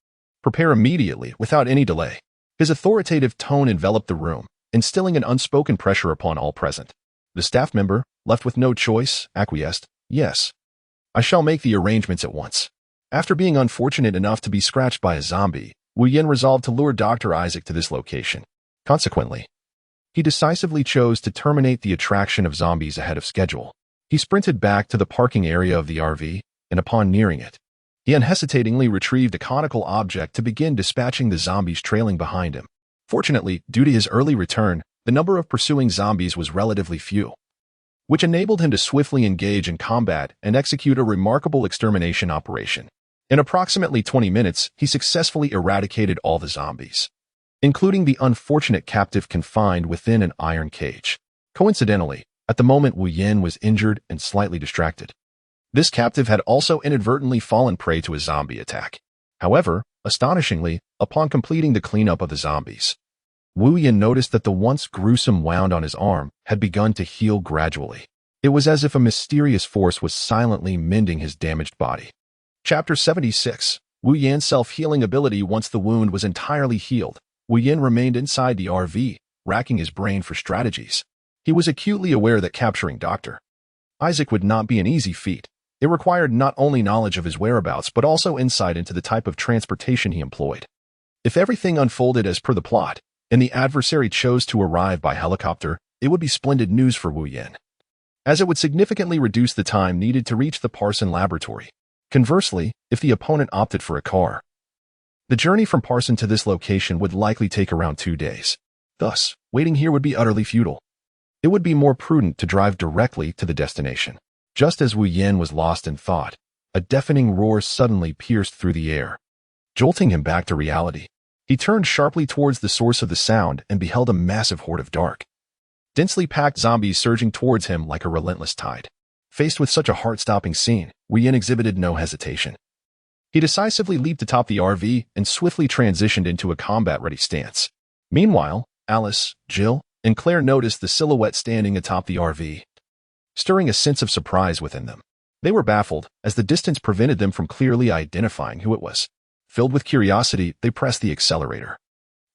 Prepare immediately, without any delay." His authoritative tone enveloped the room, instilling an unspoken pressure upon all present. The staff member, left with no choice, acquiesced, "Yes. I shall make the arrangements at once." After being unfortunate enough to be scratched by a zombie, Wu Yin resolved to lure Dr. Isaac to this location. Consequently, he decisively chose to terminate the attraction of zombies ahead of schedule. He sprinted back to the parking area of the RV, and upon nearing it, he unhesitatingly retrieved a conical object to begin dispatching the zombies trailing behind him. Fortunately, due to his early return, the number of pursuing zombies was relatively few, which enabled him to swiftly engage in combat and execute a remarkable extermination operation. In approximately 20 minutes, he successfully eradicated all the zombies, including the unfortunate captive confined within an iron cage. Coincidentally, at the moment Wu Yin was injured and slightly distracted. This captive had also inadvertently fallen prey to a zombie attack. However, astonishingly, upon completing the cleanup of the zombies, Wu Yin noticed that the once gruesome wound on his arm had begun to heal gradually. It was as if a mysterious force was silently mending his damaged body. Chapter 76. Wu Yan's self-healing ability. Once the wound was entirely healed, Wu Yin remained inside the RV, racking his brain for strategies. He was acutely aware that capturing Dr. Isaac would not be an easy feat. It required not only knowledge of his whereabouts but also insight into the type of transportation he employed. If everything unfolded as per the plot, and the adversary chose to arrive by helicopter, it would be splendid news for Wu Yin, as it would significantly reduce the time needed to reach the Parson laboratory. Conversely, if the opponent opted for a car, the journey from Parson to this location would likely take around 2 days. Thus, waiting here would be utterly futile. It would be more prudent to drive directly to the destination. Just as Wu Yin was lost in thought, a deafening roar suddenly pierced through the air, jolting him back to reality. He turned sharply towards the source of the sound and beheld a massive horde of dark, densely packed zombies surging towards him like a relentless tide. Faced with such a heart-stopping scene, Wu Yin exhibited no hesitation. He decisively leaped atop the RV and swiftly transitioned into a combat-ready stance. Meanwhile, Alice, Jill, and Claire noticed the silhouette standing atop the RV, stirring a sense of surprise within them. They were baffled, as the distance prevented them from clearly identifying who it was. Filled with curiosity, they pressed the accelerator.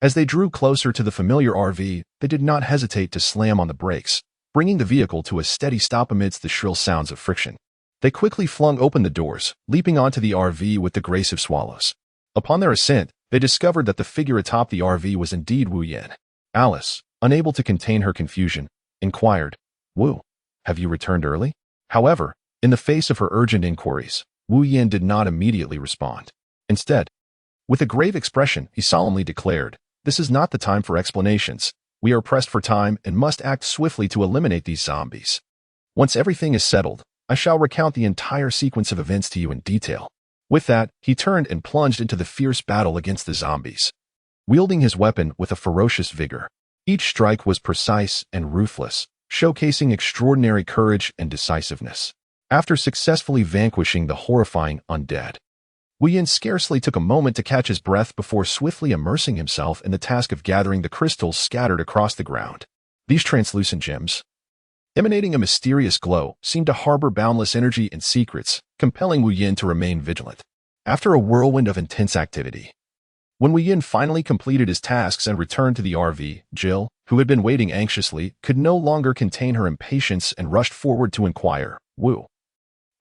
As they drew closer to the familiar RV, they did not hesitate to slam on the brakes, bringing the vehicle to a steady stop amidst the shrill sounds of friction. They quickly flung open the doors, leaping onto the RV with the grace of swallows. Upon their ascent, they discovered that the figure atop the RV was indeed Wu Yin. Alice, unable to contain her confusion, inquired, "Wu, have you returned early?" However, in the face of her urgent inquiries, Wu Yin did not immediately respond. Instead, with a grave expression, he solemnly declared, "This is not the time for explanations. We are pressed for time and must act swiftly to eliminate these zombies. Once everything is settled, I shall recount the entire sequence of events to you in detail." With that, he turned and plunged into the fierce battle against the zombies, wielding his weapon with a ferocious vigor. Each strike was precise and ruthless, showcasing extraordinary courage and decisiveness. After successfully vanquishing the horrifying undead, Wu Yin scarcely took a moment to catch his breath before swiftly immersing himself in the task of gathering the crystals scattered across the ground. These translucent gems, emanating a mysterious glow, seemed to harbor boundless energy and secrets, compelling Wu Yin to remain vigilant. After a whirlwind of intense activity, when Wu Yin finally completed his tasks and returned to the RV, Jill, who had been waiting anxiously, could no longer contain her impatience and rushed forward to inquire, "Wu,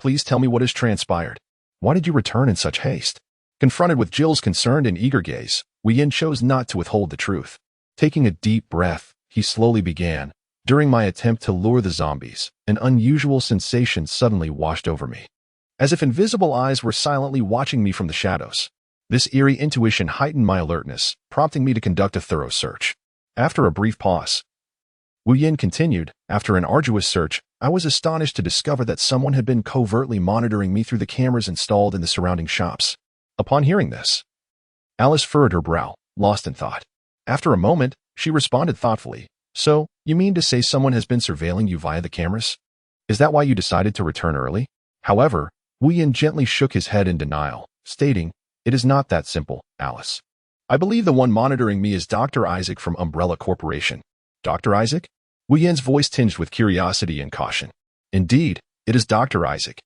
please tell me what has transpired. Why did you return in such haste?" Confronted with Jill's concerned and eager gaze, Wu Yin chose not to withhold the truth. Taking a deep breath, he slowly began, "During my attempt to lure the zombies, an unusual sensation suddenly washed over me, as if invisible eyes were silently watching me from the shadows. This eerie intuition heightened my alertness, prompting me to conduct a thorough search." After a brief pause, Wu Yin continued, "After an arduous search, I was astonished to discover that someone had been covertly monitoring me through the cameras installed in the surrounding shops." Upon hearing this, Alice furrowed her brow, lost in thought. After a moment, she responded thoughtfully, "So, you mean to say someone has been surveilling you via the cameras? Is that why you decided to return early?" However, Wu Yin gently shook his head in denial, stating, "It is not that simple, Alice. I believe the one monitoring me is Dr. Isaac from Umbrella Corporation." "Dr. Isaac?" Wu Yin's voice tinged with curiosity and caution. "Indeed, it is Dr. Isaac.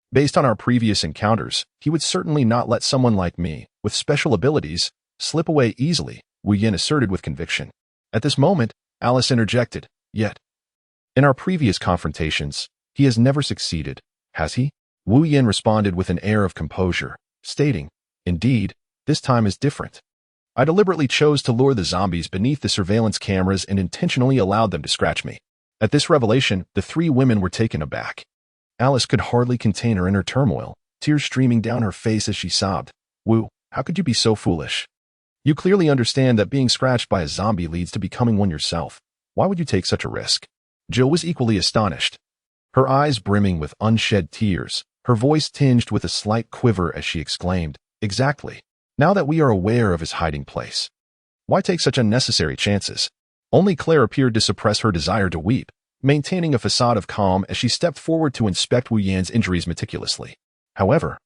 Based on our previous encounters, he would certainly not let someone like me, with special abilities, slip away easily," Wu Yin asserted with conviction. At this moment, Alice interjected, "Yet, in our previous confrontations, he has never succeeded, has he?" Wu Yin responded with an air of composure, stating, "Indeed, this time is different. I deliberately chose to lure the zombies beneath the surveillance cameras and intentionally allowed them to scratch me." At this revelation, the three women were taken aback. Alice could hardly contain her inner turmoil, tears streaming down her face as she sobbed, "Wu, how could you be so foolish? You clearly understand that being scratched by a zombie leads to becoming one yourself. Why would you take such a risk? Jill was equally astonished, her eyes brimming with unshed tears, her voice tinged with a slight quiver as she exclaimed, "Exactly. Now that we are aware of his hiding place, why take such unnecessary chances?" Only Claire appeared to suppress her desire to weep, maintaining a facade of calm as she stepped forward to inspect Wu Yan's injuries meticulously. However,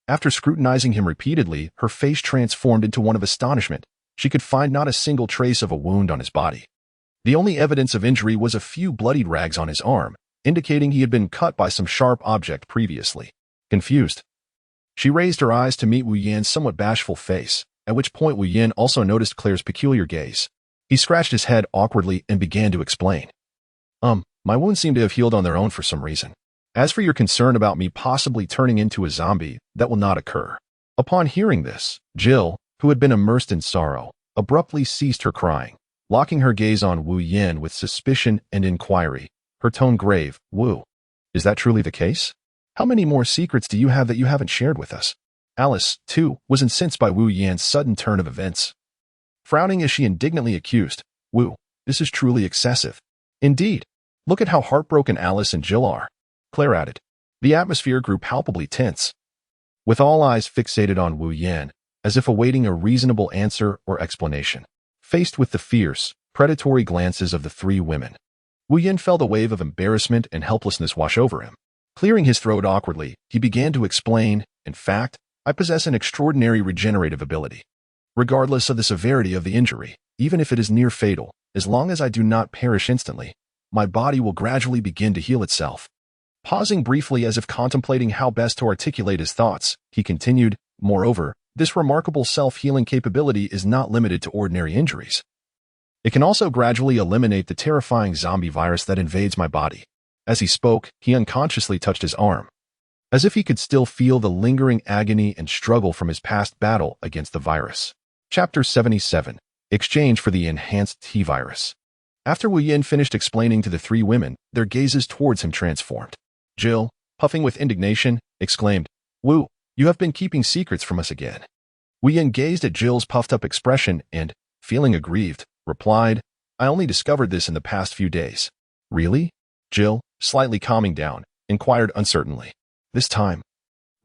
after scrutinizing him repeatedly, her face transformed into one of astonishment. She could find not a single trace of a wound on his body. The only evidence of injury was a few bloodied rags on his arm, indicating he had been cut by some sharp object previously. Confused, she raised her eyes to meet Wu Yan's somewhat bashful face, at which point Wu Yan also noticed Claire's peculiar gaze. He scratched his head awkwardly and began to explain. My wounds seem to have healed on their own for some reason. As for your concern about me possibly turning into a zombie, that will not occur." Upon hearing this, Jill, who had been immersed in sorrow, abruptly ceased her crying, locking her gaze on Wu Yan with suspicion and inquiry, her tone grave. "Wu, is that truly the case? How many more secrets do you have that you haven't shared with us?" Alice, too, was incensed by Wu Yan's sudden turn of events. Frowning as she indignantly accused, "Wu, this is truly excessive. Indeed, look at how heartbroken Alice and Jill are," Claire added. The atmosphere grew palpably tense, with all eyes fixated on Wu Yan, as if awaiting a reasonable answer or explanation. Faced with the fierce, predatory glances of the three women, Wu Yan felt a wave of embarrassment and helplessness wash over him. Clearing his throat awkwardly, he began to explain, "In fact, I possess an extraordinary regenerative ability. Regardless of the severity of the injury, even if it is near fatal, as long as I do not perish instantly, my body will gradually begin to heal itself." Pausing briefly as if contemplating how best to articulate his thoughts, he continued, "Moreover, this remarkable self-healing capability is not limited to ordinary injuries. It can also gradually eliminate the terrifying zombie virus that invades my body." As he spoke, he unconsciously touched his arm, as if he could still feel the lingering agony and struggle from his past battle against the virus. Chapter 77. Exchange for the Enhanced T-Virus. After Wu Yan finished explaining to the three women, their gazes towards him transformed. Jill, puffing with indignation, exclaimed, "Wu, you have been keeping secrets from us again." Wu Yan gazed at Jill's puffed-up expression and, feeling aggrieved, replied, "I only discovered this in the past few days." "Really?" Jill, slightly calming down, inquired uncertainly. This time,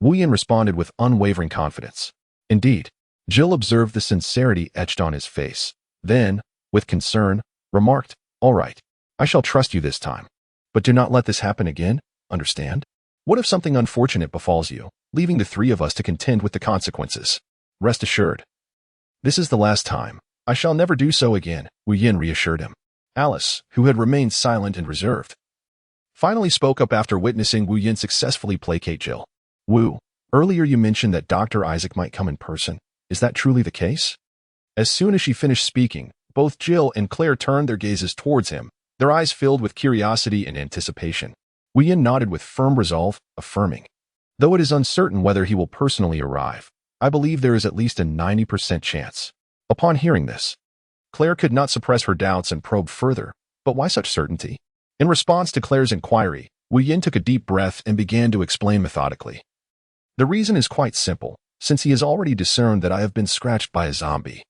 Wu Yan responded with unwavering confidence. Indeed, Jill observed the sincerity etched on his face, then, with concern, remarked, "All right, I shall trust you this time. But do not let this happen again, understand? What if something unfortunate befalls you, leaving the three of us to contend with the consequences? Rest assured, this is the last time. I shall never do so again," Wu Yan reassured him. Alice, who had remained silent and reserved, finally spoke up after witnessing Wu Yan successfully placate Jill. "Wu, earlier you mentioned that Dr. Isaac might come in person. Is that truly the case?" As soon as she finished speaking, both Jill and Claire turned their gazes towards him, their eyes filled with curiosity and anticipation. Wu Yan nodded with firm resolve, affirming, "Though it is uncertain whether he will personally arrive, I believe there is at least a 90% chance." Upon hearing this, Claire could not suppress her doubts and probed further. "But why such certainty?" In response to Claire's inquiry, Wu Yan took a deep breath and began to explain methodically. "The reason is quite simple. Since he has already discerned that I have been scratched by a zombie,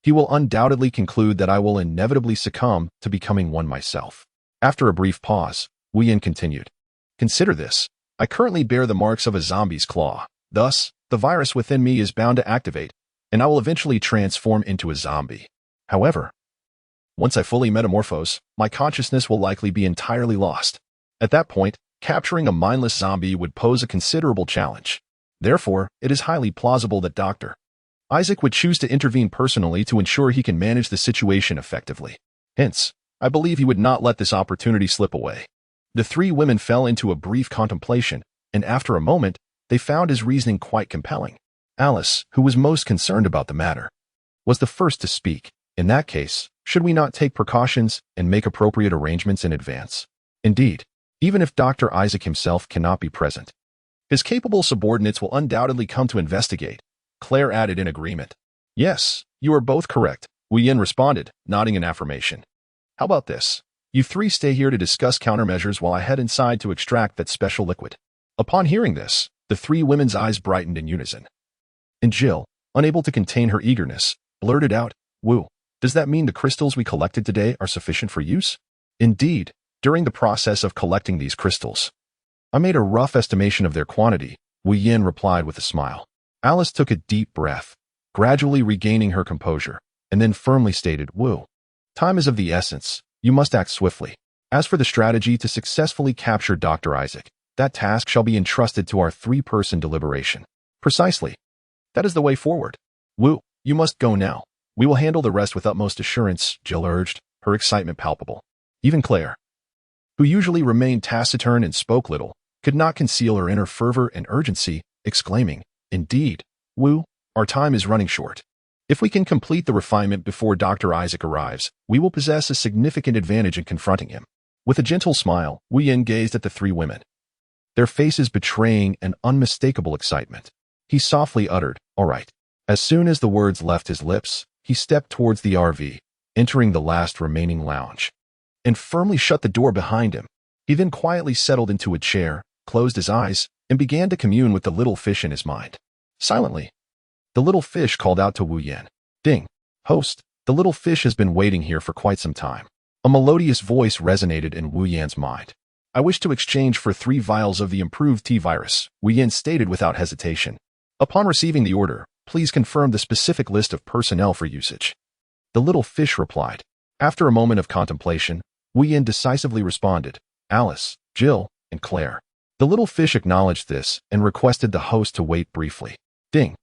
he will undoubtedly conclude that I will inevitably succumb to becoming one myself." After a brief pause, Wu Yan continued, "Consider this. I currently bear the marks of a zombie's claw. Thus, the virus within me is bound to activate, and I will eventually transform into a zombie. However, once I fully metamorphose, my consciousness will likely be entirely lost. At that point, capturing a mindless zombie would pose a considerable challenge. Therefore, it is highly plausible that Dr. Isaac would choose to intervene personally to ensure he can manage the situation effectively. Hence, I believe he would not let this opportunity slip away." The three women fell into a brief contemplation, and after a moment, they found his reasoning quite compelling. Alice, who was most concerned about the matter, was the first to speak. "In that case, should we not take precautions and make appropriate arrangements in advance? Indeed, even if Dr. Isaac himself cannot be present, his capable subordinates will undoubtedly come to investigate," Claire added in agreement. "Yes, you are both correct," Wu Yan responded, nodding in affirmation. "How about this? You three stay here to discuss countermeasures while I head inside to extract that special liquid." Upon hearing this, the three women's eyes brightened in unison. And Jill, unable to contain her eagerness, blurted out, "Woo, does that mean the crystals we collected today are sufficient for use?" "Indeed, during the process of collecting these crystals, I made a rough estimation of their quantity," Wu Yin replied with a smile. Alice took a deep breath, gradually regaining her composure, and then firmly stated, "Wu, time is of the essence. You must act swiftly. As for the strategy to successfully capture Dr. Isaac, that task shall be entrusted to our three-person deliberation." "Precisely. That is the way forward. Wu, you must go now. We will handle the rest with utmost assurance," Jill urged, her excitement palpable. Even Claire, who usually remained taciturn and spoke little, could not conceal her inner fervor and urgency, exclaiming, "Indeed, Wu, our time is running short. If we can complete the refinement before Dr. Isaac arrives, we will possess a significant advantage in confronting him." With a gentle smile, Wu Yin gazed at the three women, their faces betraying an unmistakable excitement. He softly uttered, "All right." As soon as the words left his lips, he stepped towards the RV, entering the last remaining lounge, and firmly shut the door behind him. He then quietly settled into a chair, closed his eyes, and began to commune with the little fish in his mind. Silently, the little fish called out to Wu Yin, "Ding, host, the little fish has been waiting here for quite some time." A melodious voice resonated in Wu Yan's mind. "I wish to exchange for 3 vials of the improved T-virus," Wu Yin stated without hesitation. "Upon receiving the order, please confirm the specific list of personnel for usage." The little fish replied. After a moment of contemplation, Wu Yin decisively responded, "Alice, Jill, and Claire." The little fish acknowledged this and requested the host to wait briefly. Ding.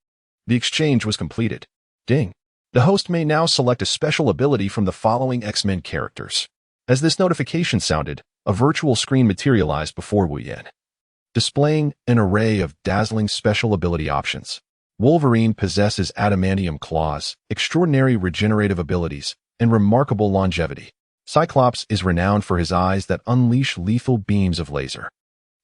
The exchange was completed. Ding. The host may now select a special ability from the following X-Men characters. As this notification sounded, a virtual screen materialized before Wu Yin, displaying an array of dazzling special ability options. Wolverine possesses adamantium claws, extraordinary regenerative abilities, and remarkable longevity. Cyclops is renowned for his eyes that unleash lethal beams of laser.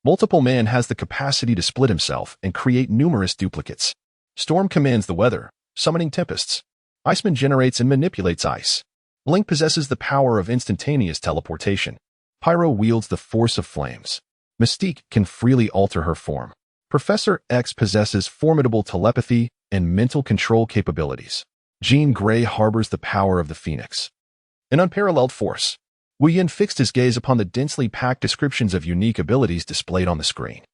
Multiple Man has the capacity to split himself and create numerous duplicates. Storm commands the weather, summoning tempests. Iceman generates and manipulates ice. Blink possesses the power of instantaneous teleportation. Pyro wields the force of flames. Mystique can freely alter her form. Professor X possesses formidable telepathy and mental control capabilities. Jean Grey harbors the power of the Phoenix, an unparalleled force. Wu Yin fixed his gaze upon the densely packed descriptions of unique abilities displayed on the screen.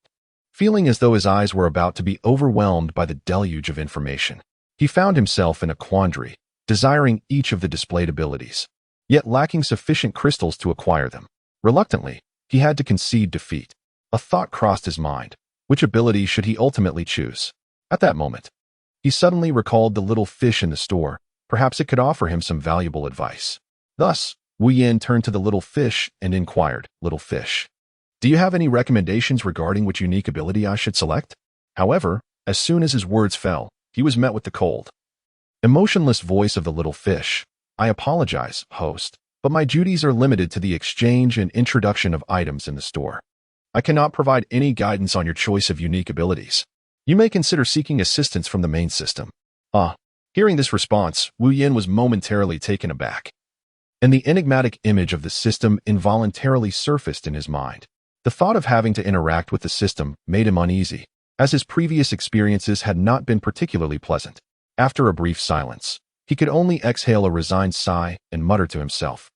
Feeling as though his eyes were about to be overwhelmed by the deluge of information, he found himself in a quandary, desiring each of the displayed abilities, yet lacking sufficient crystals to acquire them. Reluctantly, he had to concede defeat. A thought crossed his mind. Which ability should he ultimately choose? At that moment, he suddenly recalled the little fish in the store. Perhaps it could offer him some valuable advice. Thus, Wu Yin turned to the little fish and inquired, "Little fish, do you have any recommendations regarding which unique ability I should select?" However, as soon as his words fell, he was met with the cold, emotionless voice of the little fish. "I apologize, host, but my duties are limited to the exchange and introduction of items in the store. I cannot provide any guidance on your choice of unique abilities. You may consider seeking assistance from the main system." Hearing this response, Wu Yin was momentarily taken aback, and the enigmatic image of the system involuntarily surfaced in his mind. The thought of having to interact with the system made him uneasy, as his previous experiences had not been particularly pleasant. After a brief silence, he could only exhale a resigned sigh and mutter to himself,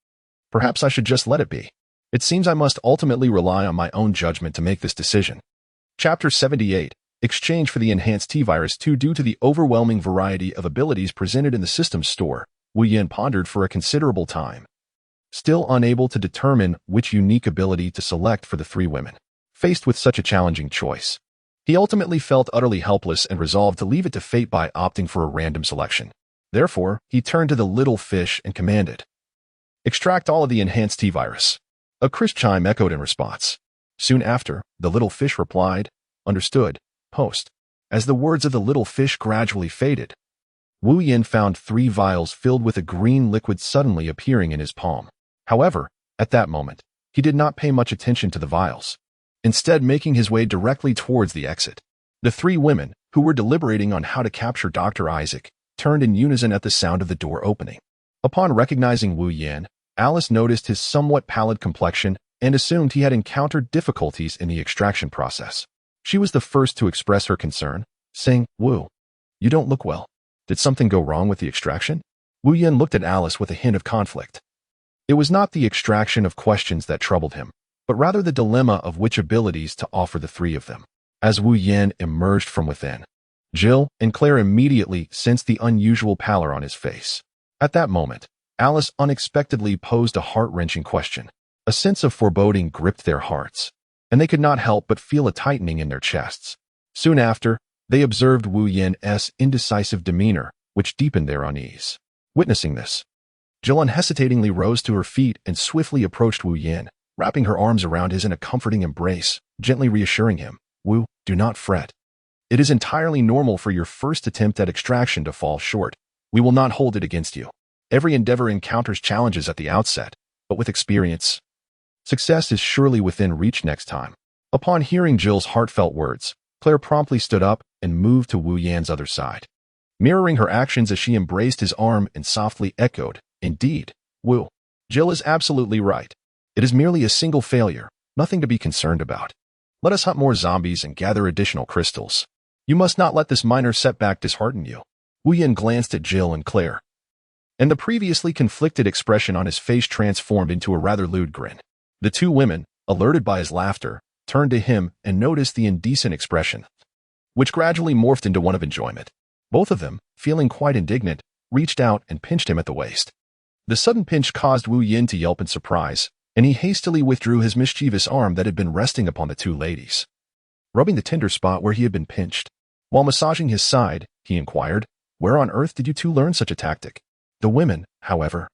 "Perhaps I should just let it be. It seems I must ultimately rely on my own judgment to make this decision." Chapter 78. Exchange for the enhanced T-virus 2. Due to the overwhelming variety of abilities presented in the system's store, Wu Yin pondered for a considerable time, still unable to determine which unique ability to select for the 3 women. Faced with such a challenging choice, he ultimately felt utterly helpless and resolved to leave it to fate by opting for a random selection. Therefore, he turned to the little fish and commanded, "Extract all of the enhanced T-virus." A crisp chime echoed in response. Soon after, the little fish replied, "Understood, host." As the words of the little fish gradually faded, Wu Yin found 3 vials filled with a green liquid suddenly appearing in his palm. However, at that moment, he did not pay much attention to the vials, instead making his way directly towards the exit. The 3 women, who were deliberating on how to capture Dr. Isaac, turned in unison at the sound of the door opening. Upon recognizing Wu Yin, Alice noticed his somewhat pallid complexion and assumed he had encountered difficulties in the extraction process. She was the first to express her concern, saying, "Wu, you don't look well." Did something go wrong with the extraction? Wu Yin looked at Alice with a hint of conflict. It was not the extraction of questions that troubled him, but rather the dilemma of which abilities to offer the three of them. As Wu Yin emerged from within, Jill and Claire immediately sensed the unusual pallor on his face. At that moment, Alice unexpectedly posed a heart-wrenching question. A sense of foreboding gripped their hearts, and they could not help but feel a tightening in their chests. Soon after, they observed Wu Yin's indecisive demeanor, which deepened their unease. Witnessing this, Jill unhesitatingly rose to her feet and swiftly approached Wu Yin, wrapping her arms around his in a comforting embrace, gently reassuring him, "Wu, do not fret. It is entirely normal for your first attempt at extraction to fall short. We will not hold it against you. Every endeavor encounters challenges at the outset, but with experience, success is surely within reach next time." Upon hearing Jill's heartfelt words, Claire promptly stood up and moved to Wu Yan's other side, mirroring her actions as she embraced his arm and softly echoed, "Indeed, Wu. Jill is absolutely right. It is merely a single failure, nothing to be concerned about. Let us hunt more zombies and gather additional crystals. You must not let this minor setback dishearten you." Wu Yan glanced at Jill and Claire, and the previously conflicted expression on his face transformed into a rather lewd grin. The two women, alerted by his laughter, turned to him and noticed the indecent expression, which gradually morphed into one of enjoyment. Both of them, feeling quite indignant, reached out and pinched him at the waist. The sudden pinch caused Wu Yin to yelp in surprise, and he hastily withdrew his mischievous arm that had been resting upon the two ladies, rubbing the tender spot where he had been pinched. While massaging his side, he inquired, "Where on earth did you two learn such a tactic?" The women, however,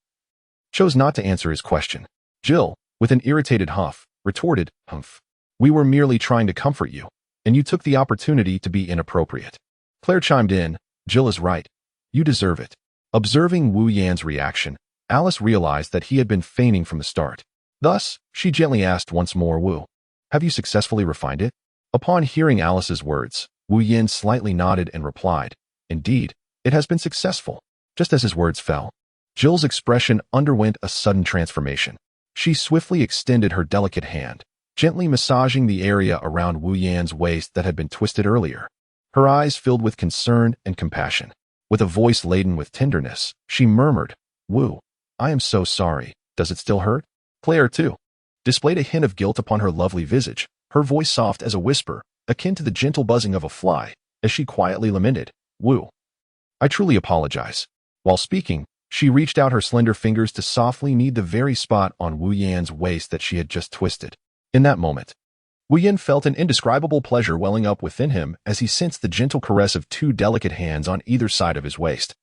chose not to answer his question. Jill, with an irritated huff, retorted, "Humph. We were merely trying to comfort you, and you took the opportunity to be inappropriate." Claire chimed in, "Jill is right. You deserve it." Observing Wu Yan's reaction, Alice realized that he had been feigning from the start. Thus, she gently asked once more, "Wu, have you successfully refined it?" Upon hearing Alice's words, Wu Yin slightly nodded and replied, "Indeed, it has been successful." Just as his words fell, Jill's expression underwent a sudden transformation. She swiftly extended her delicate hand, gently massaging the area around Wu Yan's waist that had been twisted earlier. Her eyes filled with concern and compassion. With a voice laden with tenderness, she murmured, "Wu, I am so sorry. Does it still hurt?" Claire, too, displayed a hint of guilt upon her lovely visage, her voice soft as a whisper, akin to the gentle buzzing of a fly, as she quietly lamented, "Wu, I truly apologize." While speaking, she reached out her slender fingers to softly knead the very spot on Wu Yan's waist that she had just twisted. In that moment, Wu Yan felt an indescribable pleasure welling up within him as he sensed the gentle caress of two delicate hands on either side of his waist,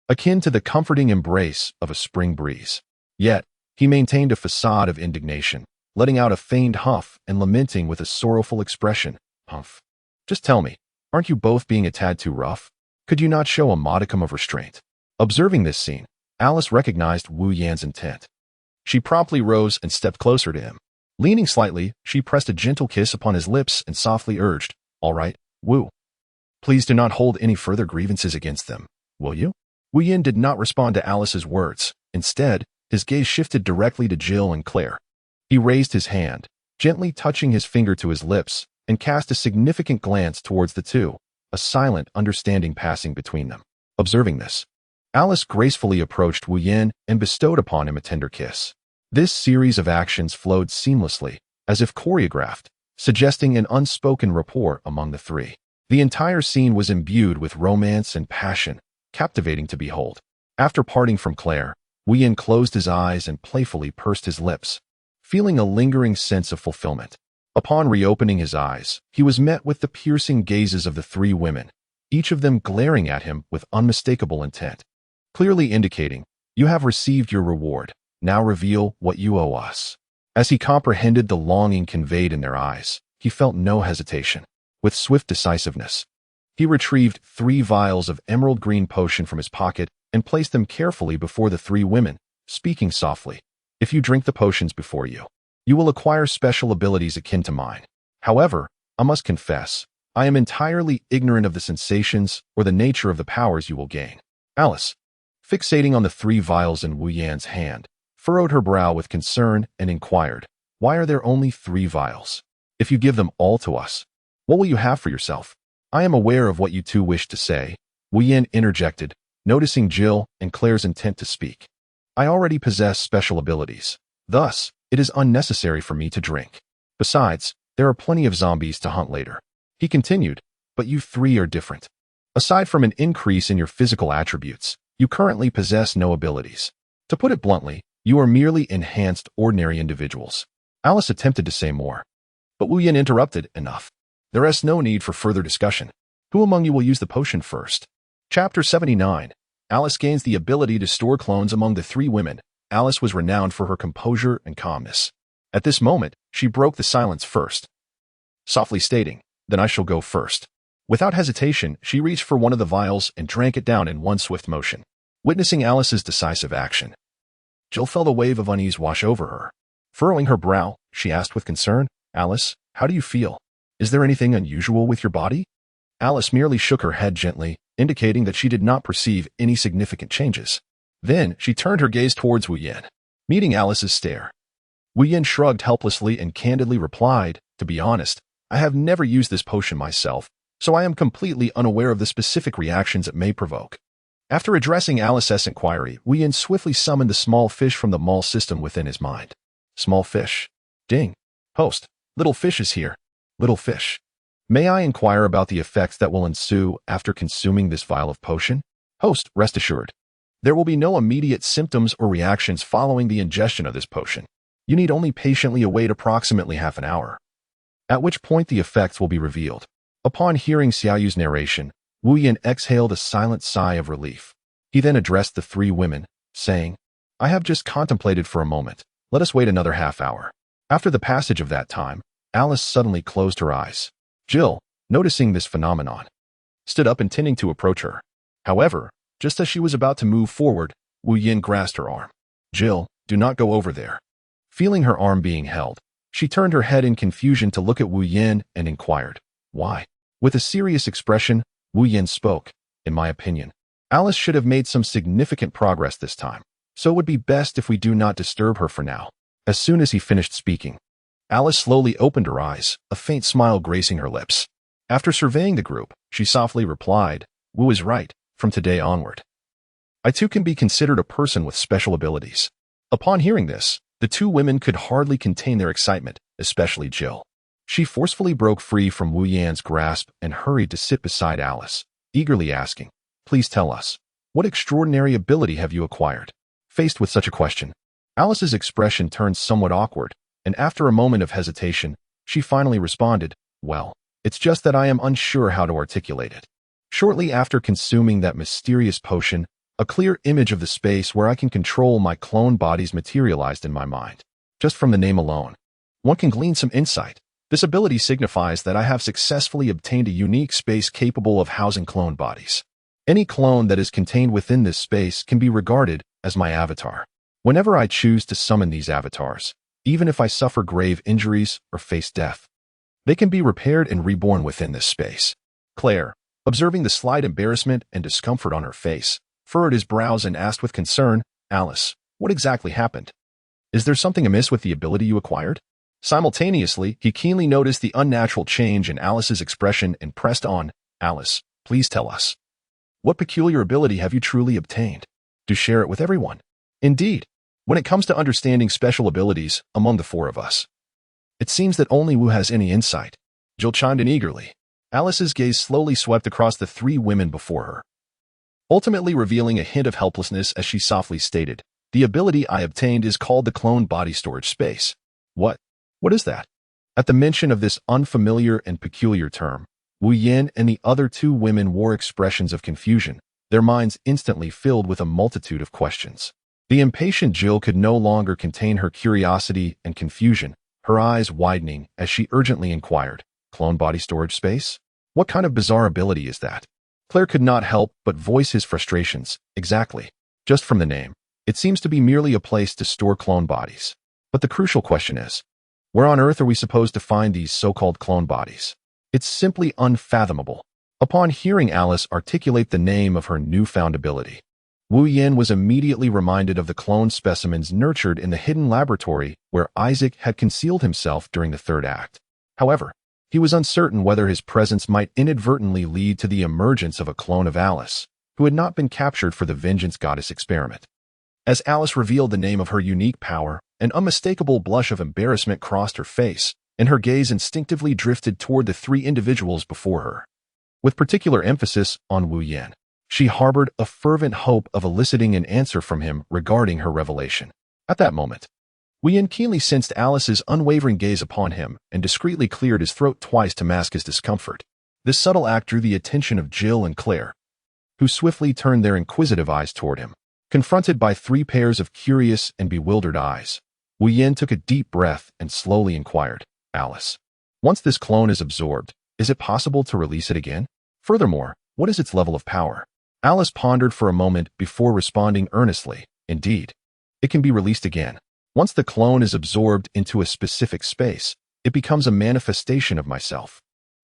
akin to the comforting embrace of a spring breeze. Yet, he maintained a facade of indignation, letting out a feigned huff and lamenting with a sorrowful expression, "Humph. Just tell me, aren't you both being a tad too rough? Could you not show a modicum of restraint?" Observing this scene, Alice recognized Wu Yan's intent. She promptly rose and stepped closer to him. Leaning slightly, she pressed a gentle kiss upon his lips and softly urged, "All right, Wu. Please do not hold any further grievances against them, will you?" Wu Yan did not respond to Alice's words. Instead, his gaze shifted directly to Jill and Claire. He raised his hand, gently touching his finger to his lips, and cast a significant glance towards the two, a silent understanding passing between them. Observing this, Alice gracefully approached Wu Yan and bestowed upon him a tender kiss. This series of actions flowed seamlessly, as if choreographed, suggesting an unspoken rapport among the three. The entire scene was imbued with romance and passion, captivating to behold. After parting from Claire, Wu Yan closed his eyes and playfully pursed his lips, feeling a lingering sense of fulfillment. Upon reopening his eyes, he was met with the piercing gazes of the three women, each of them glaring at him with unmistakable intent, clearly indicating, "You have received your reward. Now reveal what you owe us." As he comprehended the longing conveyed in their eyes, he felt no hesitation. With swift decisiveness, he retrieved 3 vials of emerald green potion from his pocket and placed them carefully before the 3 women, speaking softly, "If you drink the potions before you, you will acquire special abilities akin to mine. However, I must confess, I am entirely ignorant of the sensations or the nature of the powers you will gain." Alice, fixating on the 3 vials in Wu Yan's hand, furrowed her brow with concern and inquired, "Why are there only 3 vials? If you give them all to us, what will you have for yourself?" "I am aware of what you two wish to say," Wu Yan interjected, noticing Jill and Claire's intent to speak. I already possess special abilities. Thus, it is unnecessary for me to drink. Besides, there are plenty of zombies to hunt later. He continued, but you three are different. Aside from an increase in your physical attributes, you currently possess no abilities. To put it bluntly, you are merely enhanced ordinary individuals. Alice attempted to say more, but Wu Yin interrupted. Enough. There is no need for further discussion. Who among you will use the potion first? Chapter 79. Alice gains the ability to store clones among the three women. Alice was renowned for her composure and calmness. At this moment, she broke the silence first, softly stating, "Then I shall go first." Without hesitation, she reached for one of the vials and drank it down in one swift motion. Witnessing Alice's decisive action, Jill felt a wave of unease wash over her. Furrowing her brow, she asked with concern, "Alice, how do you feel? Is there anything unusual with your body?" Alice merely shook her head gently, indicating that she did not perceive any significant changes. Then she turned her gaze towards Wu Yin. Meeting Alice's stare, Wu Yin shrugged helplessly and candidly replied, "To be honest, I have never used this potion myself, so I am completely unaware of the specific reactions it may provoke." After addressing Alice's inquiry, Wu Yin swiftly summoned the small fish from the mall system within his mind. Small fish. Ding. Host. Little fish is here. Little fish. May I inquire about the effects that will ensue after consuming this vial of potion? Host, rest assured. There will be no immediate symptoms or reactions following the ingestion of this potion. You need only patiently await approximately half an hour, at which point the effects will be revealed. Upon hearing Xiaoyu's narration, Wu Yin exhaled a silent sigh of relief. He then addressed the three women, saying, "I have just contemplated for a moment. Let us wait another half hour." After the passage of that time, Alice suddenly closed her eyes. Jill, noticing this phenomenon, stood up intending to approach her. However, just as she was about to move forward, Wu Yin grasped her arm. "Jill, do not go over there." Feeling her arm being held, she turned her head in confusion to look at Wu Yin and inquired, "Why?" With a serious expression, Wu Yin spoke, "In my opinion, Alice should have made some significant progress this time, so it would be best if we do not disturb her for now." As soon as he finished speaking, Alice slowly opened her eyes, a faint smile gracing her lips. After surveying the group, she softly replied, "Wu is right. From today onward, I too can be considered a person with special abilities." Upon hearing this, the two women could hardly contain their excitement, especially Jill. She forcefully broke free from Wu Yan's grasp and hurried to sit beside Alice, eagerly asking, "Please tell us, what extraordinary ability have you acquired?" Faced with such a question, Alice's expression turned somewhat awkward, and after a moment of hesitation, she finally responded, "Well, it's just that I am unsure how to articulate it." Shortly after consuming that mysterious potion, a clear image of the space where I can control my clone bodies materialized in my mind. Just from the name alone, one can glean some insight. This ability signifies that I have successfully obtained a unique space capable of housing clone bodies. Any clone that is contained within this space can be regarded as my avatar. Whenever I choose to summon these avatars, even if I suffer grave injuries or face death, they can be repaired and reborn within this space. Claire, observing the slight embarrassment and discomfort on her face, furrowed his brows and asked with concern, "Alice, what exactly happened? Is there something amiss with the ability you acquired?" Simultaneously, he keenly noticed the unnatural change in Alice's expression and pressed on, "Alice, please tell us. What peculiar ability have you truly obtained? Do share it with everyone." Indeed, when it comes to understanding special abilities among the four of us, it seems that only Wu has any insight. Jill chimed in eagerly. Alice's gaze slowly swept across the three women before her, ultimately revealing a hint of helplessness as she softly stated, "The ability I obtained is called the clone body storage space." What is that? At the mention of this unfamiliar and peculiar term, Wu Yin and the other two women wore expressions of confusion, their minds instantly filled with a multitude of questions. The impatient Jill could no longer contain her curiosity and confusion, her eyes widening as she urgently inquired, "Clone body storage space? What kind of bizarre ability is that?" Claire could not help but voice his frustrations. "Exactly. Just from the name, it seems to be merely a place to store clone bodies. But the crucial question is, where on earth are we supposed to find these so-called clone bodies? It's simply unfathomable." Upon hearing Alice articulate the name of her newfound ability, Wu Yin was immediately reminded of the clone specimens nurtured in the hidden laboratory where Isaac had concealed himself during the third act. However, he was uncertain whether his presence might inadvertently lead to the emergence of a clone of Alice, who had not been captured for the Vengeance Goddess experiment. As Alice revealed the name of her unique power, an unmistakable blush of embarrassment crossed her face, and her gaze instinctively drifted toward the three individuals before her. With particular emphasis on Wu Yan, she harbored a fervent hope of eliciting an answer from him regarding her revelation. At that moment, Wu Yan keenly sensed Alice's unwavering gaze upon him and discreetly cleared his throat twice to mask his discomfort. This subtle act drew the attention of Jill and Claire, who swiftly turned their inquisitive eyes toward him. Confronted by three pairs of curious and bewildered eyes, Wu Yan took a deep breath and slowly inquired, Alice, once this clone is absorbed, is it possible to release it again? Furthermore, what is its level of power? Alice pondered for a moment before responding earnestly, indeed, it can be released again. Once the clone is absorbed into a specific space, it becomes a manifestation of myself.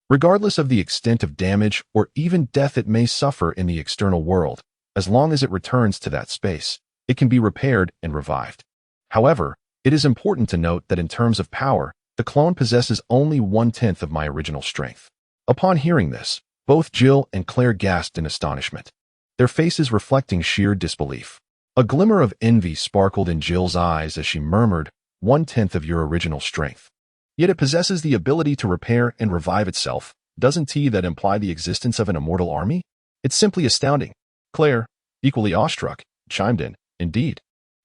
Regardless of the extent of damage or even death it may suffer in the external world, as long as it returns to that space, it can be repaired and revived. However, it is important to note that in terms of power, the clone possesses only 1/10 of my original strength. Upon hearing this, both Jill and Claire gasped in astonishment, their faces reflecting sheer disbelief. A glimmer of envy sparkled in Jill's eyes as she murmured, 1/10 of your original strength. Yet it possesses the ability to repair and revive itself. Doesn't that imply the existence of an immortal army? It's simply astounding. Claire, equally awestruck, chimed in, indeed.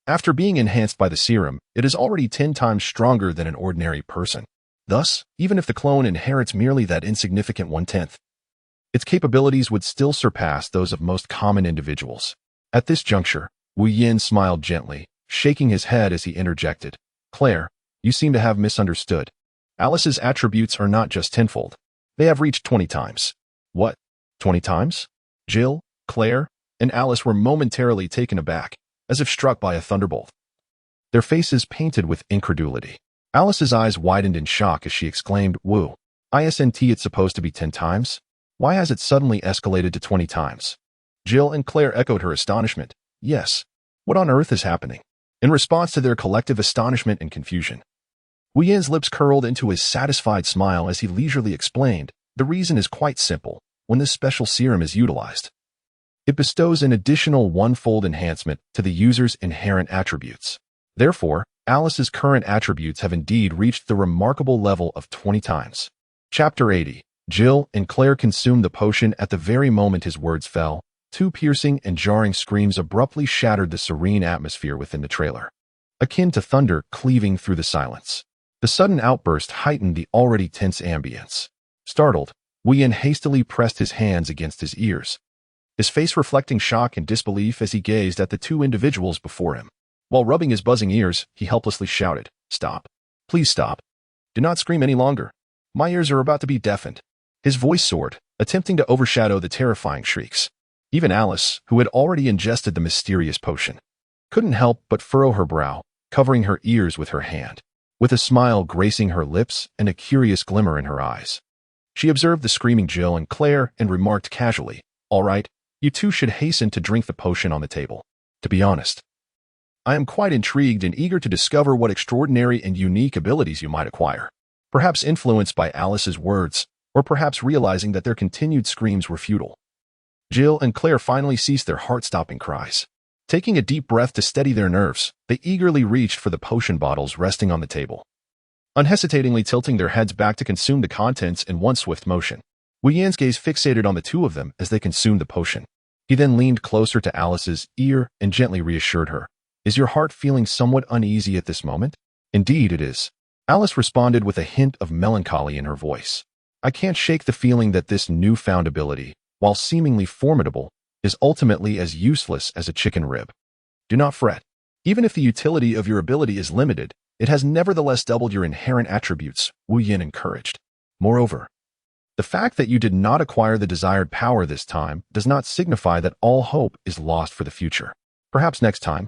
After being enhanced by the serum, it is already 10 times stronger than an ordinary person. Thus, even if the clone inherits merely that insignificant 1/10, its capabilities would still surpass those of most common individuals. At this juncture, Wu Yan smiled gently, shaking his head as he interjected, Claire, you seem to have misunderstood. Alice's attributes are not just tenfold. They have reached 20 times. What? 20 times? Jill, Claire, and Alice were momentarily taken aback, as if struck by a thunderbolt. Their faces painted with incredulity. Alice's eyes widened in shock as she exclaimed, Wu, isn't it supposed to be 10 times? Why has it suddenly escalated to 20 times? Jill and Claire echoed her astonishment. Yes. What on earth is happening? In response to their collective astonishment and confusion, Wu Yan's lips curled into a satisfied smile as he leisurely explained, the reason is quite simple. When this special serum is utilized, it bestows an additional 1-fold enhancement to the user's inherent attributes. Therefore, Alice's current attributes have indeed reached the remarkable level of 20 times. Chapter 80. Jill and Claire consumed the potion at the very moment his words fell. Two piercing and jarring screams abruptly shattered the serene atmosphere within the trailer, akin to thunder cleaving through the silence. The sudden outburst heightened the already tense ambience. Startled, Wu Yan hastily pressed his hands against his ears, his face reflecting shock and disbelief as he gazed at the two individuals before him. While rubbing his buzzing ears, he helplessly shouted, Stop. Please stop. Do not scream any longer. My ears are about to be deafened. His voice soared, attempting to overshadow the terrifying shrieks. Even Alice, who had already ingested the mysterious potion, couldn't help but furrow her brow, covering her ears with her hand, with a smile gracing her lips and a curious glimmer in her eyes. She observed the screaming Jill and Claire and remarked casually, All right, you two should hasten to drink the potion on the table. To be honest, I am quite intrigued and eager to discover what extraordinary and unique abilities you might acquire. Perhaps influenced by Alice's words, or perhaps realizing that their continued screams were futile, Jill and Claire finally ceased their heart-stopping cries. Taking a deep breath to steady their nerves, they eagerly reached for the potion bottles resting on the table, unhesitatingly tilting their heads back to consume the contents in one swift motion. Wu Yan's gaze fixated on the two of them as they consumed the potion. He then leaned closer to Alice's ear and gently reassured her. Is your heart feeling somewhat uneasy at this moment? Indeed it is. Alice responded with a hint of melancholy in her voice. I can't shake the feeling that this newfound ability, while seemingly formidable, is ultimately as useless as a chicken rib. Do not fret. Even if the utility of your ability is limited, it has nevertheless doubled your inherent attributes, Wu Yan encouraged. Moreover, the fact that you did not acquire the desired power this time does not signify that all hope is lost for the future. Perhaps next time,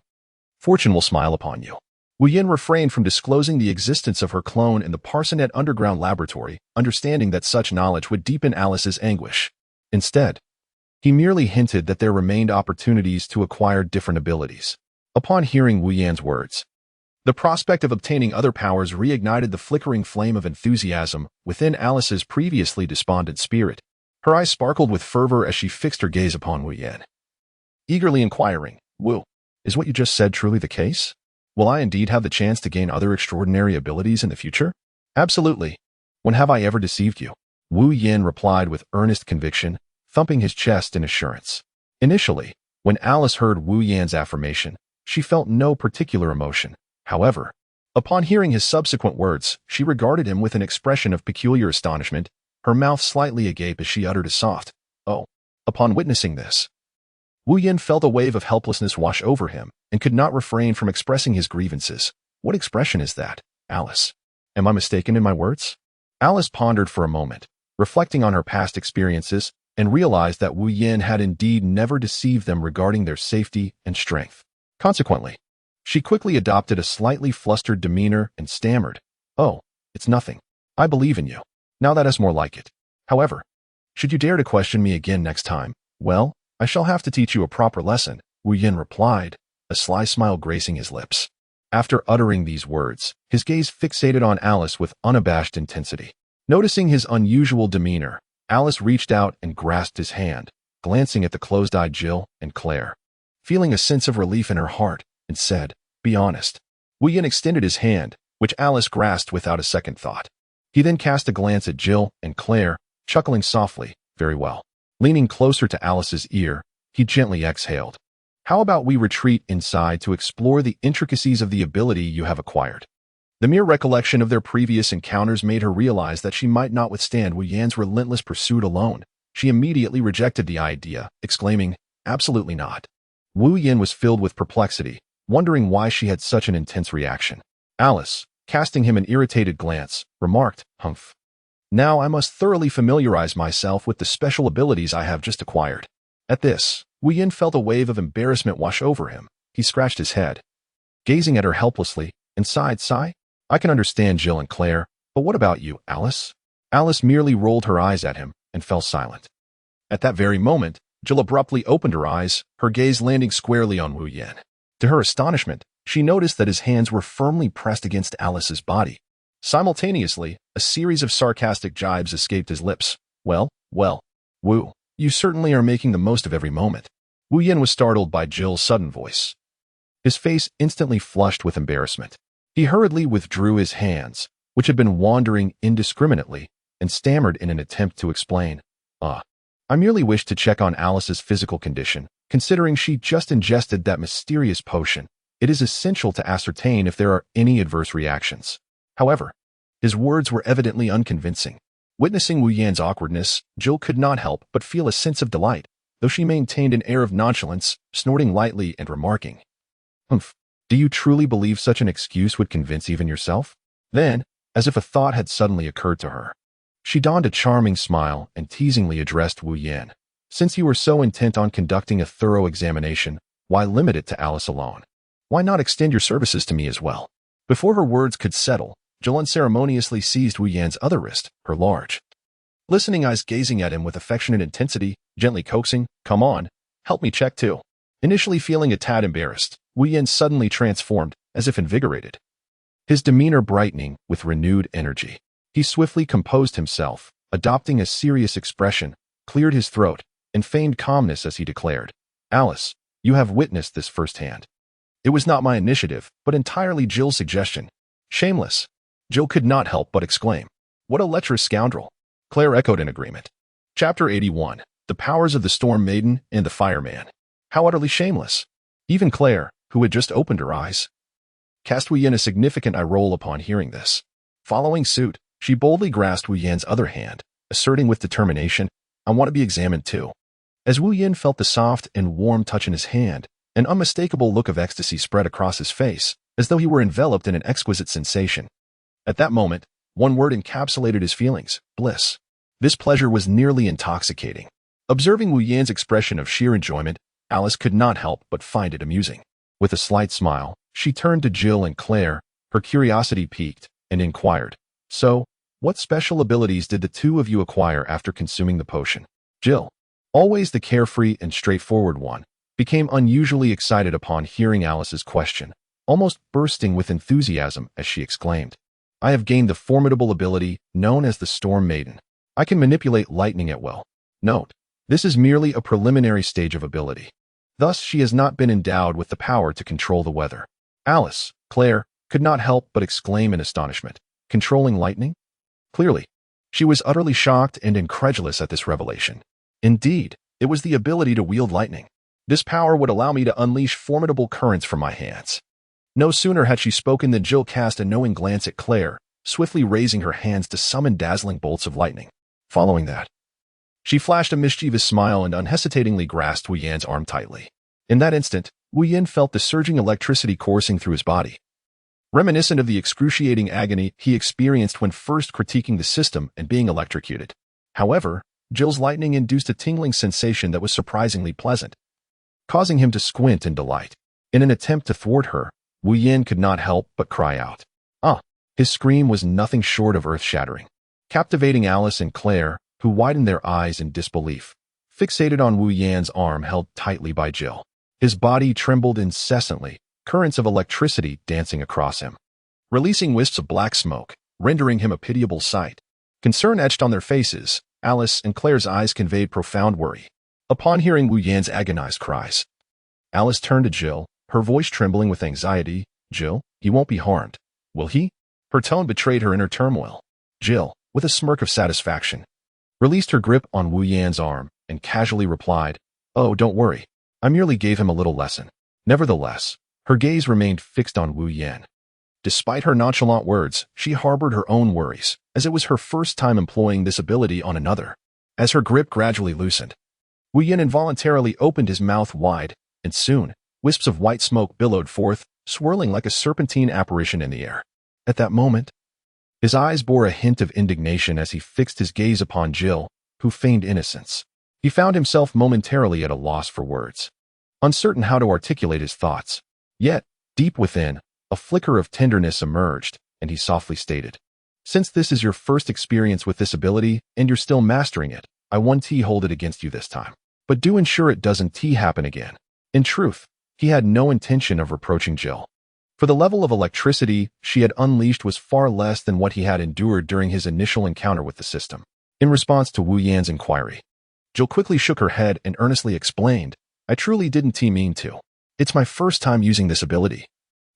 fortune will smile upon you. Wu Yan refrained from disclosing the existence of her clone in the Parsonet underground laboratory, understanding that such knowledge would deepen Alice's anguish. Instead, he merely hinted that there remained opportunities to acquire different abilities. Upon hearing Wu Yan's words, the prospect of obtaining other powers reignited the flickering flame of enthusiasm within Alice's previously despondent spirit. Her eyes sparkled with fervor as she fixed her gaze upon Wu Yan. eagerly inquiring, "Woo, is what you just said truly the case? Will I indeed have the chance to gain other extraordinary abilities in the future?" "Absolutely. When have I ever deceived you?" Wu Yin replied with earnest conviction, thumping his chest in assurance. Initially, when Alice heard Wu Yan's affirmation, she felt no particular emotion. However, upon hearing his subsequent words, she regarded him with an expression of peculiar astonishment, her mouth slightly agape as she uttered a soft, "Oh." Upon witnessing this, Wu Yin felt a wave of helplessness wash over him and could not refrain from expressing his grievances. "What expression is that, Alice? Am I mistaken in my words?" Alice pondered for a moment, reflecting on her past experiences, and realized that Wu Yin had indeed never deceived them regarding their safety and strength. Consequently, she quickly adopted a slightly flustered demeanor and stammered, "Oh, it's nothing. I believe in you. Now that is more like it. However, should you dare to question me again next time, well, I shall have to teach you a proper lesson," Wu Yin replied, a sly smile gracing his lips. After uttering these words, his gaze fixated on Alice with unabashed intensity. Noticing his unusual demeanor, Alice reached out and grasped his hand, glancing at the closed-eyed Jill and Claire, feeling a sense of relief in her heart, and said, "Be honest." Wu Yin extended his hand, which Alice grasped without a second thought. He then cast a glance at Jill and Claire, chuckling softly, "Very well." Leaning closer to Alice's ear, he gently exhaled. "How about we retreat inside to explore the intricacies of the ability you have acquired?" The mere recollection of their previous encounters made her realize that she might not withstand Wu Yan's relentless pursuit alone. She immediately rejected the idea, exclaiming, "Absolutely not." Wu Yan was filled with perplexity, wondering why she had such an intense reaction. Alice, casting him an irritated glance, remarked, "Humph. Now I must thoroughly familiarize myself with the special abilities I have just acquired." At this, Wu Yan felt a wave of embarrassment wash over him. He scratched his head, gazing at her helplessly, and sighed, "I can understand Jill and Claire, but what about you, Alice?" Alice merely rolled her eyes at him and fell silent. At that very moment, Jill abruptly opened her eyes, her gaze landing squarely on Wu Yan. To her astonishment, she noticed that his hands were firmly pressed against Alice's body. Simultaneously, a series of sarcastic jibes escaped his lips. Well, Wu, you certainly are making the most of every moment." Wu Yan was startled by Jill's sudden voice. His face instantly flushed with embarrassment. He hurriedly withdrew his hands, which had been wandering indiscriminately, and stammered in an attempt to explain, I merely wished to check on Alice's physical condition. Considering she just ingested that mysterious potion, it is essential to ascertain if there are any adverse reactions." However, his words were evidently unconvincing. Witnessing Wu Yan's awkwardness, Jill could not help but feel a sense of delight, though she maintained an air of nonchalance, snorting lightly and remarking, "Humph, do you truly believe such an excuse would convince even yourself?" Then, as if a thought had suddenly occurred to her, she donned a charming smile and teasingly addressed Wu Yan. "Since you were so intent on conducting a thorough examination, why limit it to Alice alone? Why not extend your services to me as well?" Before her words could settle, Jill unceremoniously seized Wu Yan's other wrist, her large, listening eyes gazing at him with affectionate intensity, gently coaxing, "Come on, help me check too." Initially feeling a tad embarrassed, Wu Yan suddenly transformed, as if invigorated, his demeanor brightening with renewed energy. He swiftly composed himself, adopting a serious expression, cleared his throat, and feigned calmness as he declared, "Alice, you have witnessed this firsthand. It was not my initiative, but entirely Jill's suggestion." "Shameless!" Jill could not help but exclaim. "What a lecherous scoundrel!" Claire echoed in agreement. Chapter 81. The Powers of the Storm Maiden and the Fireman. How utterly shameless! Even Claire, who had just opened her eyes, cast Wu Yan a significant eye roll upon hearing this. Following suit, she boldly grasped Wu Yan's other hand, asserting with determination, "I want to be examined too." As Wu Yan felt the soft and warm touch in his hand, an unmistakable look of ecstasy spread across his face, as though he were enveloped in an exquisite sensation. At that moment, one word encapsulated his feelings: bliss. This pleasure was nearly intoxicating. Observing Wu Yan's expression of sheer enjoyment, Alice could not help but find it amusing. With a slight smile, she turned to Jill and Claire, her curiosity piqued, and inquired, "So, what special abilities did the two of you acquire after consuming the potion?" Jill, always the carefree and straightforward one, became unusually excited upon hearing Alice's question, almost bursting with enthusiasm as she exclaimed, "I have gained the formidable ability known as the Storm Maiden. I can manipulate lightning at will." Note, this is merely a preliminary stage of ability. Thus, she has not been endowed with the power to control the weather. Alice, Claire, could not help but exclaim in astonishment. Controlling lightning? Clearly, she was utterly shocked and incredulous at this revelation. Indeed, it was the ability to wield lightning. This power would allow me to unleash formidable currents from my hands. No sooner had she spoken than Jill cast a knowing glance at Claire, swiftly raising her hands to summon dazzling bolts of lightning. Following that, she flashed a mischievous smile and unhesitatingly grasped Wu Yan's arm tightly. In that instant, Wu Yan felt the surging electricity coursing through his body, reminiscent of the excruciating agony he experienced when first critiquing the system and being electrocuted. However, Jill's lightning induced a tingling sensation that was surprisingly pleasant, causing him to squint in delight. In an attempt to thwart her, Wu Yan could not help but cry out. Ah! His scream was nothing short of earth-shattering, captivating Alice and Claire, who widened their eyes in disbelief, fixated on Wu Yan's arm held tightly by Jill. His body trembled incessantly, currents of electricity dancing across him, releasing wisps of black smoke, rendering him a pitiable sight. Concern etched on their faces, Alice and Claire's eyes conveyed profound worry. Upon hearing Wu Yan's agonized cries, Alice turned to Jill, her voice trembling with anxiety. Jill, he won't be harmed, will he? Her tone betrayed her inner turmoil. Jill, with a smirk of satisfaction, released her grip on Wu Yan's arm and casually replied, "Oh, don't worry. I merely gave him a little lesson." Nevertheless, her gaze remained fixed on Wu Yan. Despite her nonchalant words, she harbored her own worries, as it was her first time employing this ability on another. As her grip gradually loosened, Wu Yan involuntarily opened his mouth wide, and soon, wisps of white smoke billowed forth, swirling like a serpentine apparition in the air. At that moment, his eyes bore a hint of indignation as he fixed his gaze upon Jill, who feigned innocence. He found himself momentarily at a loss for words, uncertain how to articulate his thoughts. Yet, deep within, a flicker of tenderness emerged, and he softly stated, "Since this is your first experience with this ability, and you're still mastering it, I won't hold it against you this time. But do ensure it doesn't happen again." In truth, he had no intention of reproaching Jill, for the level of electricity she had unleashed was far less than what he had endured during his initial encounter with the system. In response to Wu Yan's inquiry, Jill quickly shook her head and earnestly explained, "I truly didn't mean to. It's my first time using this ability,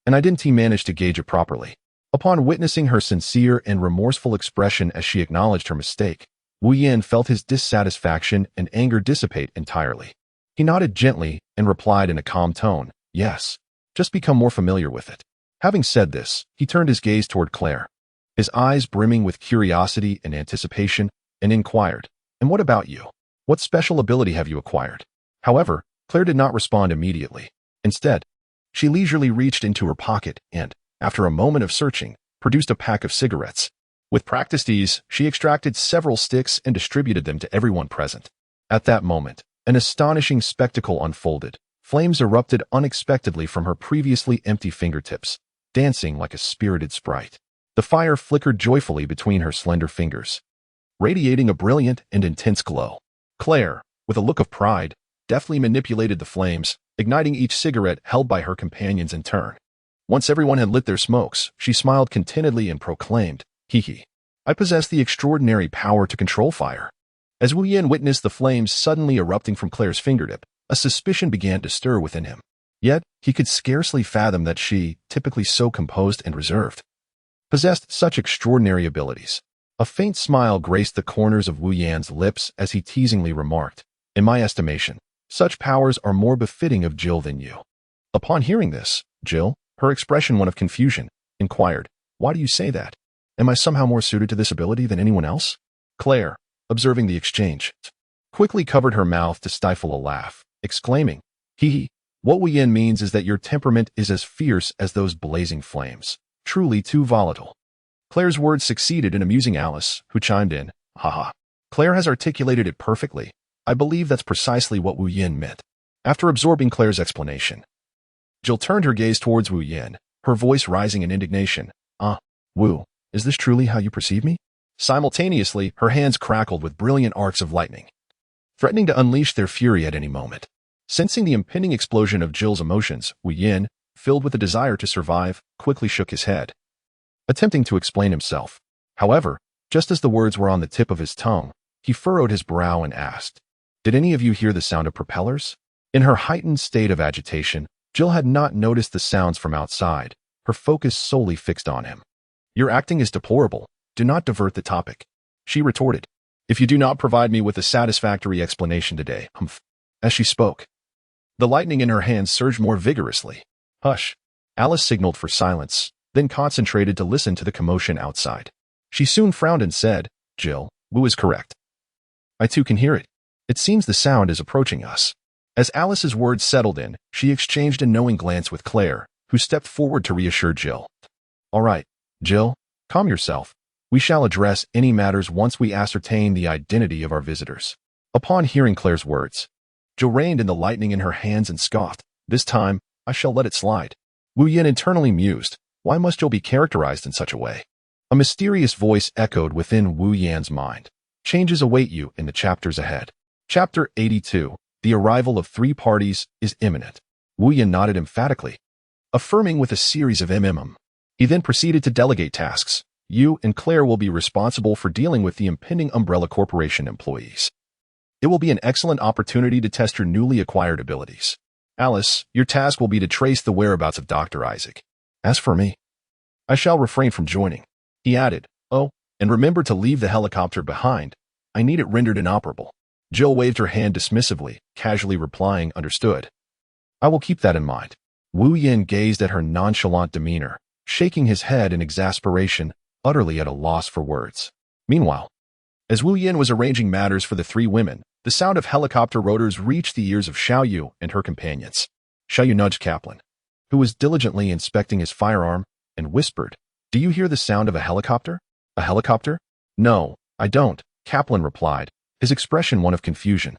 and I didn't manage to gauge it properly." Upon witnessing her sincere and remorseful expression as she acknowledged her mistake, Wu Yan felt his dissatisfaction and anger dissipate entirely. He nodded gently and replied in a calm tone, "Yes, just become more familiar with it." Having said this, he turned his gaze toward Claire, his eyes brimming with curiosity and anticipation, and inquired, "And what about you? What special ability have you acquired?" However, Claire did not respond immediately. Instead, she leisurely reached into her pocket and, after a moment of searching, produced a pack of cigarettes. With practiced ease, she extracted several sticks and distributed them to everyone present. At that moment, an astonishing spectacle unfolded. Flames erupted unexpectedly from her previously empty fingertips, dancing like a spirited sprite. The fire flickered joyfully between her slender fingers, radiating a brilliant and intense glow. Claire, with a look of pride, deftly manipulated the flames, igniting each cigarette held by her companions in turn. Once everyone had lit their smokes, she smiled contentedly and proclaimed, "Hee hee, I possess the extraordinary power to control fire." As Wu Yan witnessed the flames suddenly erupting from Claire's fingertip, a suspicion began to stir within him. Yet, he could scarcely fathom that she, typically so composed and reserved, possessed such extraordinary abilities. A faint smile graced the corners of Wu Yan's lips as he teasingly remarked, "In my estimation, such powers are more befitting of Jill than you." Upon hearing this, Jill, her expression one of confusion, inquired, "Why do you say that? Am I somehow more suited to this ability than anyone else?" Claire, observing the exchange, quickly covered her mouth to stifle a laugh, exclaiming, "Hee hee, what Wu Yan means is that your temperament is as fierce as those blazing flames, truly too volatile." Claire's words succeeded in amusing Alice, who chimed in, "Haha, Claire has articulated it perfectly. I believe that's precisely what Wu Yan meant." After absorbing Claire's explanation, Jill turned her gaze towards Wu Yan, her voice rising in indignation. "Ah, Wu, is this truly how you perceive me?" Simultaneously, her hands crackled with brilliant arcs of lightning, threatening to unleash their fury at any moment. Sensing the impending explosion of Jill's emotions, Wu Yan, filled with a desire to survive, quickly shook his head, attempting to explain himself. However, just as the words were on the tip of his tongue, he furrowed his brow and asked, "Did any of you hear the sound of propellers?" In her heightened state of agitation, Jill had not noticed the sounds from outside, her focus solely fixed on him. "Your acting is deplorable. Do not divert the topic," she retorted. "If you do not provide me with a satisfactory explanation today, humph." As she spoke, the lightning in her hands surged more vigorously. "Hush." Alice signaled for silence, then concentrated to listen to the commotion outside. She soon frowned and said, "Jill, Wu is correct. I too can hear it. It seems the sound is approaching us." As Alice's words settled in, she exchanged a knowing glance with Claire, who stepped forward to reassure Jill. "All right, Jill, calm yourself. We shall address any matters once we ascertain the identity of our visitors." Upon hearing Claire's words, Jill reined in the lightning in her hands and scoffed. "This time, I shall let it slide." Wu Yin internally mused, why must Jill be characterized in such a way? A mysterious voice echoed within Wu Yan's mind. Changes await you in the chapters ahead. Chapter 82. The arrival of three parties is imminent. Wu Yan nodded emphatically, affirming with a series of He then proceeded to delegate tasks. You and Claire will be responsible for dealing with the impending Umbrella Corporation employees. It will be an excellent opportunity to test your newly acquired abilities. Alice, your task will be to trace the whereabouts of Dr. Isaac. As for me, I shall refrain from joining. He added, "Oh, and remember to leave the helicopter behind. I need it rendered inoperable." Jill waved her hand dismissively, casually replying, "Understood. I will keep that in mind." Wu Yin gazed at her nonchalant demeanor, shaking his head in exasperation, utterly at a loss for words. Meanwhile, as Wu Yin was arranging matters for the three women, the sound of helicopter rotors reached the ears of Xiaoyu and her companions. Xiaoyu nudged Kaplan, who was diligently inspecting his firearm, and whispered, "Do you hear the sound of a helicopter?" "A helicopter? No, I don't," Kaplan replied, his expression one of confusion,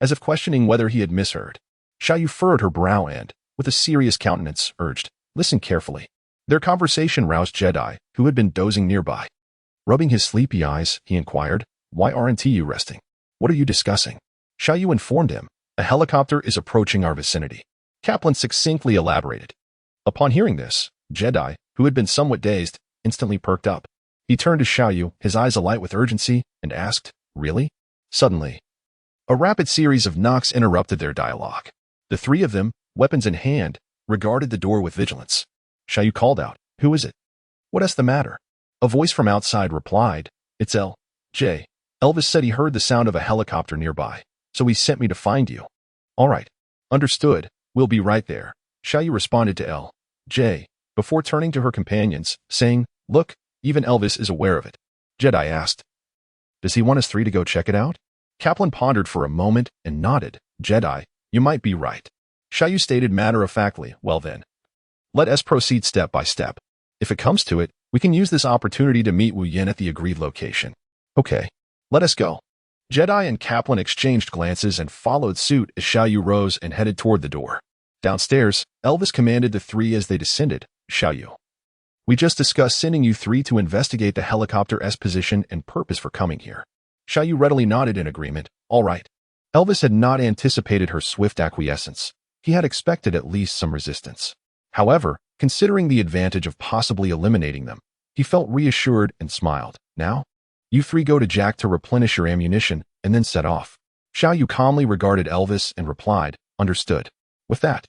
as if questioning whether he had misheard. Xiaoyu furrowed her brow and, with a serious countenance, urged, "Listen carefully." Their conversation roused Jedi, who had been dozing nearby. Rubbing his sleepy eyes, he inquired, "Why aren't you resting? What are you discussing?" Xiaoyu informed him, "A helicopter is approaching our vicinity." Kaplan succinctly elaborated. Upon hearing this, Jedi, who had been somewhat dazed, instantly perked up. He turned to Xiaoyu, his eyes alight with urgency, and asked, "Really?" Suddenly, a rapid series of knocks interrupted their dialogue. The three of them, weapons in hand, regarded the door with vigilance. Xiaoyu called out, "Who is it? What is the matter?" A voice from outside replied, "It's L.J. Elvis said he heard the sound of a helicopter nearby, so he sent me to find you." "All right. Understood. We'll be right there." Xiaoyu responded to L.J. before turning to her companions, saying, "Look, even Elvis is aware of it." Jedi asked, "Does he want us three to go check it out?" Kaplan pondered for a moment and nodded. "Jedi, you might be right." Xiaoyu stated matter-of-factly, "Well then, let us proceed step by step. If it comes to it, we can use this opportunity to meet Wu Yin at the agreed location." "Okay, let us go." Jedi and Kaplan exchanged glances and followed suit as Xiaoyu rose and headed toward the door. Downstairs, Elvis commanded the three as they descended, "Xiaoyu, we just discussed sending you three to investigate the helicopter's position and purpose for coming here." Xiaoyu readily nodded in agreement. "All right." Elvis had not anticipated her swift acquiescence. He had expected at least some resistance. However, considering the advantage of possibly eliminating them, he felt reassured and smiled. "Now, you three go to Jack to replenish your ammunition and then set off." Xiaoyu calmly regarded Elvis and replied, "Understood." With that,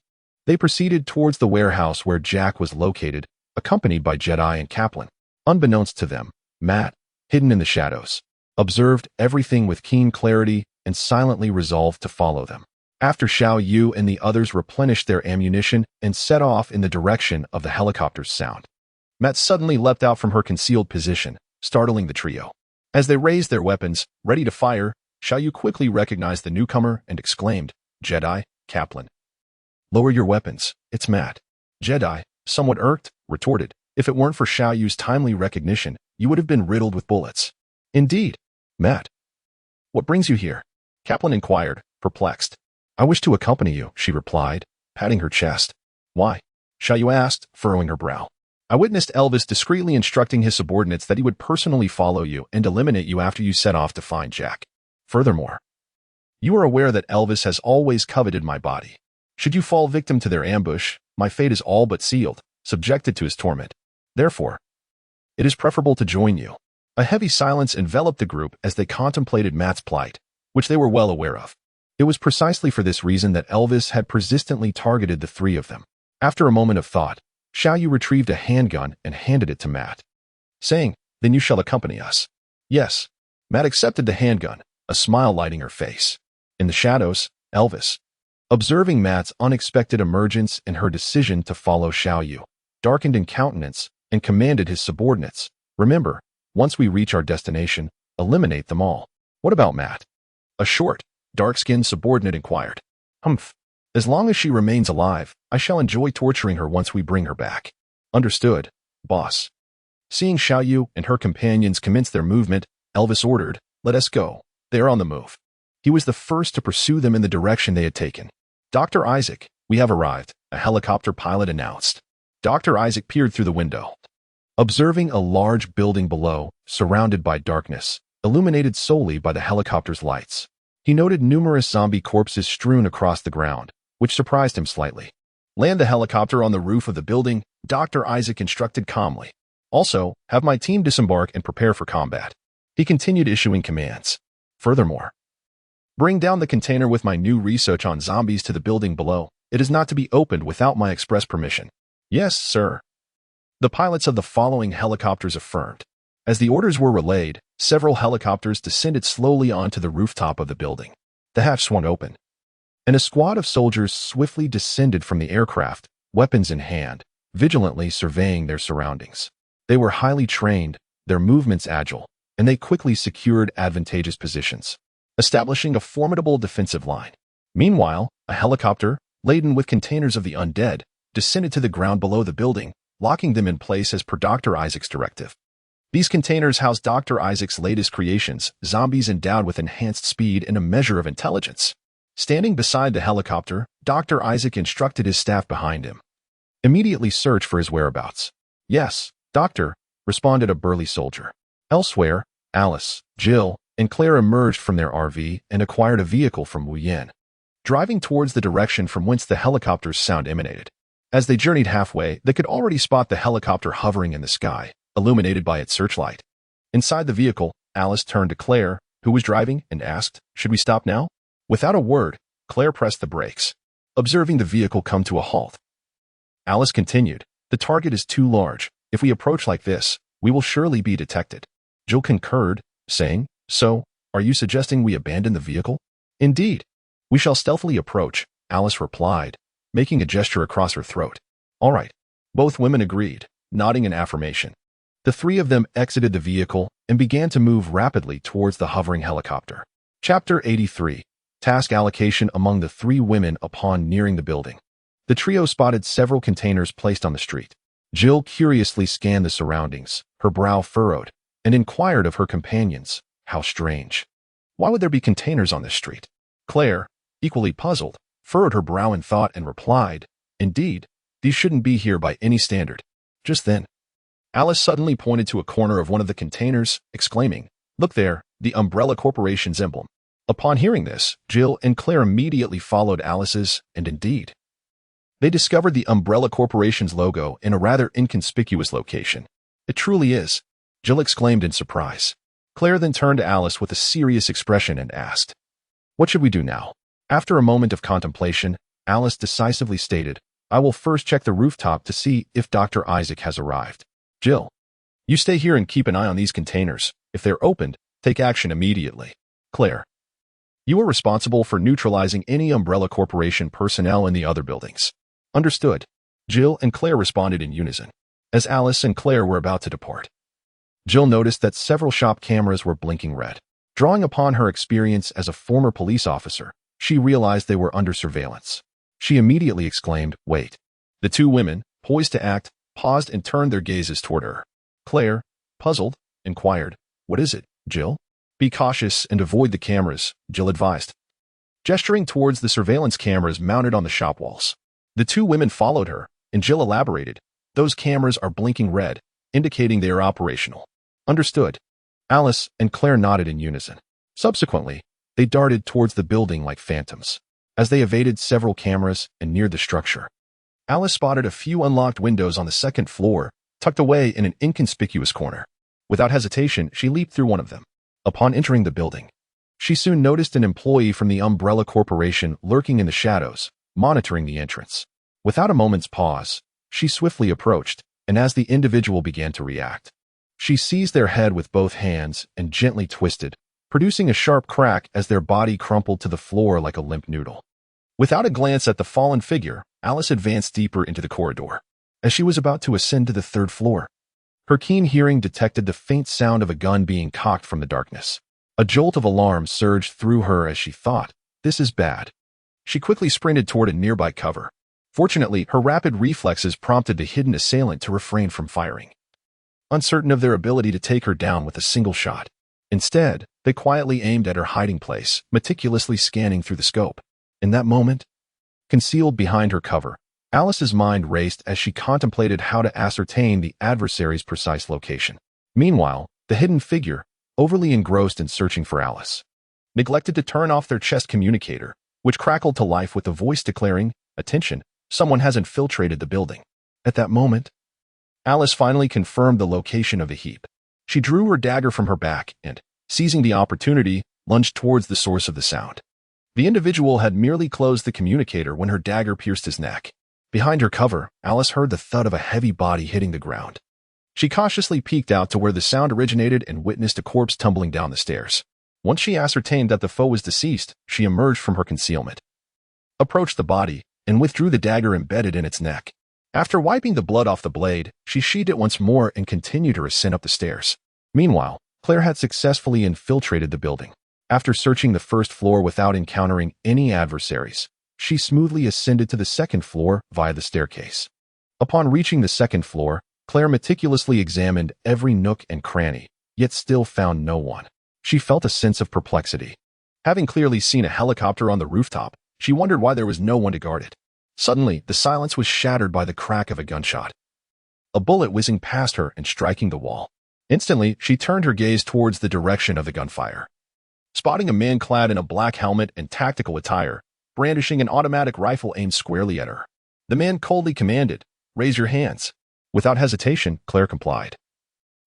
they proceeded towards the warehouse where Jack was located, accompanied by Jedi and Kaplan. Unbeknownst to them, Matt, hidden in the shadows, observed everything with keen clarity and silently resolved to follow them. After Xiaoyu and the others replenished their ammunition and set off in the direction of the helicopter's sound, Matt suddenly leapt out from her concealed position, startling the trio. As they raised their weapons, ready to fire, Xiaoyu quickly recognized the newcomer and exclaimed, "Jedi, Kaplan, lower your weapons, it's Matt." Jedi, somewhat irked, retorted, "If it weren't for Xiaoyu's timely recognition, you would have been riddled with bullets." "Indeed. Matt, what brings you here?" Kaplan inquired, perplexed. "I wish to accompany you," she replied, patting her chest. "Why?" Xiaoyu asked, furrowing her brow. "I witnessed Elvis discreetly instructing his subordinates that he would personally follow you and eliminate you after you set off to find Jack. Furthermore, you are aware that Elvis has always coveted my body. Should you fall victim to their ambush, my fate is all but sealed, subjected to his torment. Therefore, it is preferable to join you." A heavy silence enveloped the group as they contemplated Matt's plight, which they were well aware of. It was precisely for this reason that Elvis had persistently targeted the three of them. After a moment of thought, Xiaoyu retrieved a handgun and handed it to Matt, saying, "Then you shall accompany us." "Yes." Matt accepted the handgun, a smile lighting her face. In the shadows, Elvis, observing Matt's unexpected emergence and her decision to follow Xiaoyu, darkened in countenance and commanded his subordinates, "Remember, once we reach our destination, eliminate them all." "What about Matt?" a short, dark-skinned subordinate inquired. "Humph. As long as she remains alive, I shall enjoy torturing her once we bring her back." "Understood, boss." Seeing Xiaoyu and her companions commence their movement, Elvis ordered, "Let us go. They are on the move." He was the first to pursue them in the direction they had taken. "Dr. Isaac, we have arrived," a helicopter pilot announced. Dr. Isaac peered through the window, observing a large building below, surrounded by darkness, illuminated solely by the helicopter's lights. He noted numerous zombie corpses strewn across the ground, which surprised him slightly. "Land the helicopter on the roof of the building," Dr. Isaac instructed calmly. "Also, have my team disembark and prepare for combat." He continued issuing commands. "Furthermore, bring down the container with my new research on zombies to the building below. It is not to be opened without my express permission." "Yes, sir." The pilots of the following helicopters affirmed. As the orders were relayed, several helicopters descended slowly onto the rooftop of the building. The hatch swung open, and a squad of soldiers swiftly descended from the aircraft, weapons in hand, vigilantly surveying their surroundings. They were highly trained, their movements agile, and they quickly secured advantageous positions, establishing a formidable defensive line. Meanwhile, a helicopter, laden with containers of the undead, descended to the ground below the building, locking them in place as per Dr. Isaac's directive. These containers housed Dr. Isaac's latest creations, zombies endowed with enhanced speed and a measure of intelligence. Standing beside the helicopter, Dr. Isaac instructed his staff behind him. "Immediately search for his whereabouts." "Yes, doctor," responded a burly soldier. Elsewhere, Alice, Jill, and Claire emerged from their RV and acquired a vehicle from Wu Yin, driving towards the direction from whence the helicopter's sound emanated. As they journeyed halfway, they could already spot the helicopter hovering in the sky, illuminated by its searchlight. Inside the vehicle, Alice turned to Claire, who was driving, and asked, "Should we stop now?" Without a word, Claire pressed the brakes, observing the vehicle come to a halt. Alice continued, "The target is too large. If we approach like this, we will surely be detected." Jill concurred, saying, "So, are you suggesting we abandon the vehicle?" "Indeed. We shall stealthily approach," Alice replied, making a gesture across her throat. "All right." Both women agreed, nodding in affirmation. The three of them exited the vehicle and began to move rapidly towards the hovering helicopter. Chapter 83. Task allocation among the three women upon nearing the building. The trio spotted several containers placed on the street. Jill curiously scanned the surroundings, her brow furrowed, and inquired of her companions, "How strange. Why would there be containers on this street?" Claire, equally puzzled, furrowed her brow in thought and replied, "Indeed, these shouldn't be here by any standard." Just then, Alice suddenly pointed to a corner of one of the containers, exclaiming, "Look there, the Umbrella Corporation's emblem." Upon hearing this, Jill and Claire immediately followed Alice's, and indeed, they discovered the Umbrella Corporation's logo in a rather inconspicuous location. "It truly is," Jill exclaimed in surprise. Claire then turned to Alice with a serious expression and asked, "What should we do now?" After a moment of contemplation, Alice decisively stated, "I will first check the rooftop to see if Dr. Isaac has arrived. Jill, you stay here and keep an eye on these containers. If they're opened, take action immediately. Claire, you are responsible for neutralizing any Umbrella Corporation personnel in the other buildings." "Understood." Jill and Claire responded in unison. As Alice and Claire were about to depart, Jill noticed that several shop cameras were blinking red. Drawing upon her experience as a former police officer, she realized they were under surveillance. She immediately exclaimed, "Wait." The two women, poised to act, paused and turned their gazes toward her. Claire, puzzled, inquired, "What is it, Jill?" "Be cautious and avoid the cameras," Jill advised, gesturing towards the surveillance cameras mounted on the shop walls. The two women followed her, and Jill elaborated, "Those cameras are blinking red, indicating they are operational." "Understood." Alice and Claire nodded in unison. Subsequently, they darted towards the building like phantoms. As they evaded several cameras and neared the structure, Alice spotted a few unlocked windows on the second floor, tucked away in an inconspicuous corner. Without hesitation, she leaped through one of them. Upon entering the building, She soon noticed an employee from the Umbrella Corporation lurking in the shadows, monitoring the entrance. Without a moment's pause, she swiftly approached, and as the individual began to react, she seized their head with both hands and gently twisted, producing a sharp crack as their body crumpled to the floor like a limp noodle. Without a glance at the fallen figure, Alice advanced deeper into the corridor. As she was about to ascend to the third floor, her keen hearing detected the faint sound of a gun being cocked from the darkness. A jolt of alarm surged through her as she thought, "This is bad." She quickly sprinted toward a nearby cover. Fortunately, her rapid reflexes prompted the hidden assailant to refrain from firing, uncertain of their ability to take her down with a single shot. Instead, they quietly aimed at her hiding place, meticulously scanning through the scope. In that moment, concealed behind her cover, Alice's mind raced as she contemplated how to ascertain the adversary's precise location. Meanwhile, the hidden figure, overly engrossed in searching for Alice, neglected to turn off their chest communicator, which crackled to life with a voice declaring, "Attention, someone has infiltrated the building." At that moment, Alice finally confirmed the location of the heap. She drew her dagger from her back and, seizing the opportunity, lunged towards the source of the sound. The individual had merely closed the communicator when her dagger pierced his neck. Behind her cover, Alice heard the thud of a heavy body hitting the ground. She cautiously peeked out to where the sound originated and witnessed a corpse tumbling down the stairs. Once she ascertained that the foe was deceased, she emerged from her concealment, approached the body, and withdrew the dagger embedded in its neck. After wiping the blood off the blade, she sheathed it once more and continued her ascent up the stairs. Meanwhile, Claire had successfully infiltrated the building. After searching the first floor without encountering any adversaries, she smoothly ascended to the second floor via the staircase. Upon reaching the second floor, Claire meticulously examined every nook and cranny, yet still found no one. She felt a sense of perplexity. Having clearly seen a helicopter on the rooftop, she wondered why there was no one to guard it. Suddenly, the silence was shattered by the crack of a gunshot, a bullet whizzing past her and striking the wall. Instantly, she turned her gaze towards the direction of the gunfire. Spotting a man clad in a black helmet and tactical attire, brandishing an automatic rifle aimed squarely at her, the man coldly commanded, "Raise your hands." Without hesitation, Claire complied,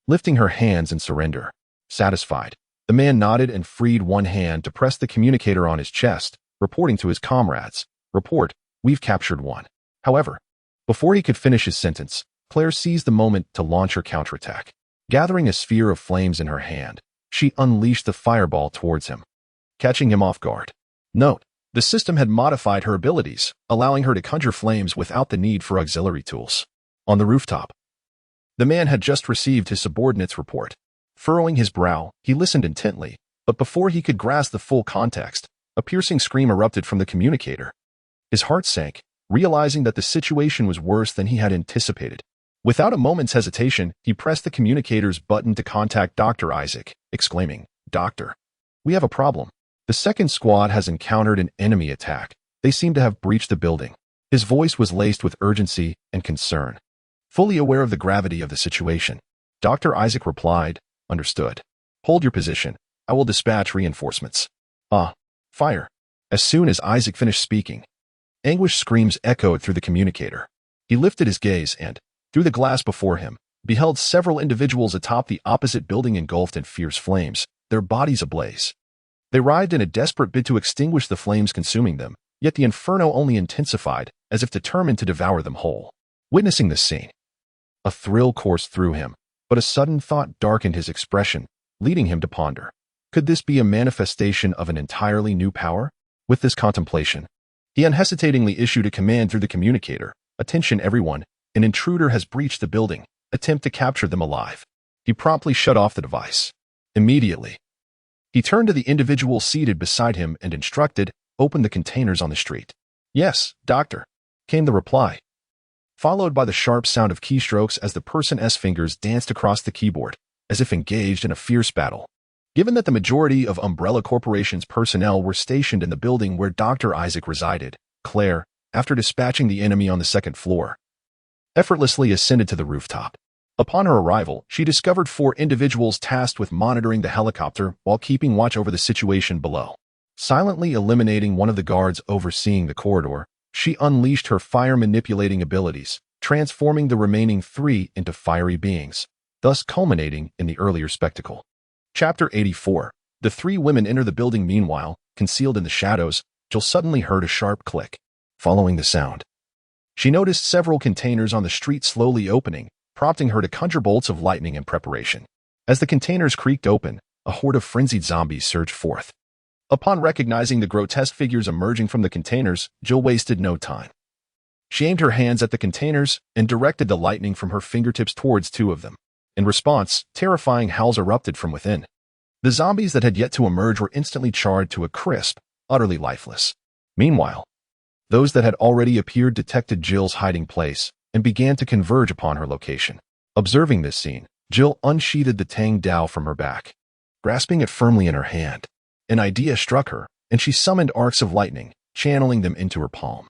lifting her hands in surrender. Satisfied, the man nodded and freed one hand to press the communicator on his chest, reporting to his comrades, "Report, we've captured one." However, before he could finish his sentence, Claire seized the moment to launch her counterattack. Gathering a sphere of flames in her hand, she unleashed the fireball towards him, catching him off guard. Note, the system had modified her abilities, allowing her to conjure flames without the need for auxiliary tools. On the rooftop, the man had just received his subordinate's report. Furrowing his brow, he listened intently, but before he could grasp the full context, a piercing scream erupted from the communicator. His heart sank, realizing that the situation was worse than he had anticipated. Without a moment's hesitation, he pressed the communicator's button to contact Dr. Isaac, exclaiming, "Doctor, we have a problem. The second squad has encountered an enemy attack. They seem to have breached the building." His voice was laced with urgency and concern. Fully aware of the gravity of the situation, Dr. Isaac replied, "Understood. Hold your position. I will dispatch reinforcements." Fire. As soon as Isaac finished speaking, anguished screams echoed through the communicator. He lifted his gaze and, through the glass before him, beheld several individuals atop the opposite building engulfed in fierce flames, their bodies ablaze. They writhed in a desperate bid to extinguish the flames consuming them, yet the inferno only intensified, as if determined to devour them whole. Witnessing this scene, a thrill coursed through him, but a sudden thought darkened his expression, leading him to ponder. Could this be a manifestation of an entirely new power? With this contemplation, he unhesitatingly issued a command through the communicator, "Attention everyone, an intruder has breached the building. Attempt to capture them alive." He promptly shut off the device. Immediately, he turned to the individual seated beside him and instructed, "Open the containers on the street." "Yes, doctor," came the reply, followed by the sharp sound of keystrokes as the person's fingers danced across the keyboard, as if engaged in a fierce battle. Given that the majority of Umbrella Corporation's personnel were stationed in the building where Dr. Isaac resided, Claire, after dispatching the enemy on the second floor, effortlessly ascended to the rooftop. Upon her arrival, she discovered 4 individuals tasked with monitoring the helicopter while keeping watch over the situation below. Silently eliminating one of the guards overseeing the corridor, she unleashed her fire-manipulating abilities, transforming the remaining 3 into fiery beings, thus culminating in the earlier spectacle. Chapter 84. The three women enter the building. Meanwhile, concealed in the shadows, Jill suddenly heard a sharp click. Following the sound, she noticed several containers on the street slowly opening, prompting her to conjure bolts of lightning in preparation. As the containers creaked open, a horde of frenzied zombies surged forth. Upon recognizing the grotesque figures emerging from the containers, Jill wasted no time. She aimed her hands at the containers and directed the lightning from her fingertips towards two of them. In response, terrifying howls erupted from within. The zombies that had yet to emerge were instantly charred to a crisp, utterly lifeless. Meanwhile, those that had already appeared detected Jill's hiding place and began to converge upon her location. Observing this scene, Jill unsheathed the Tang Dao from her back. Grasping it firmly in her hand, an idea struck her, and she summoned arcs of lightning, channeling them into her palm.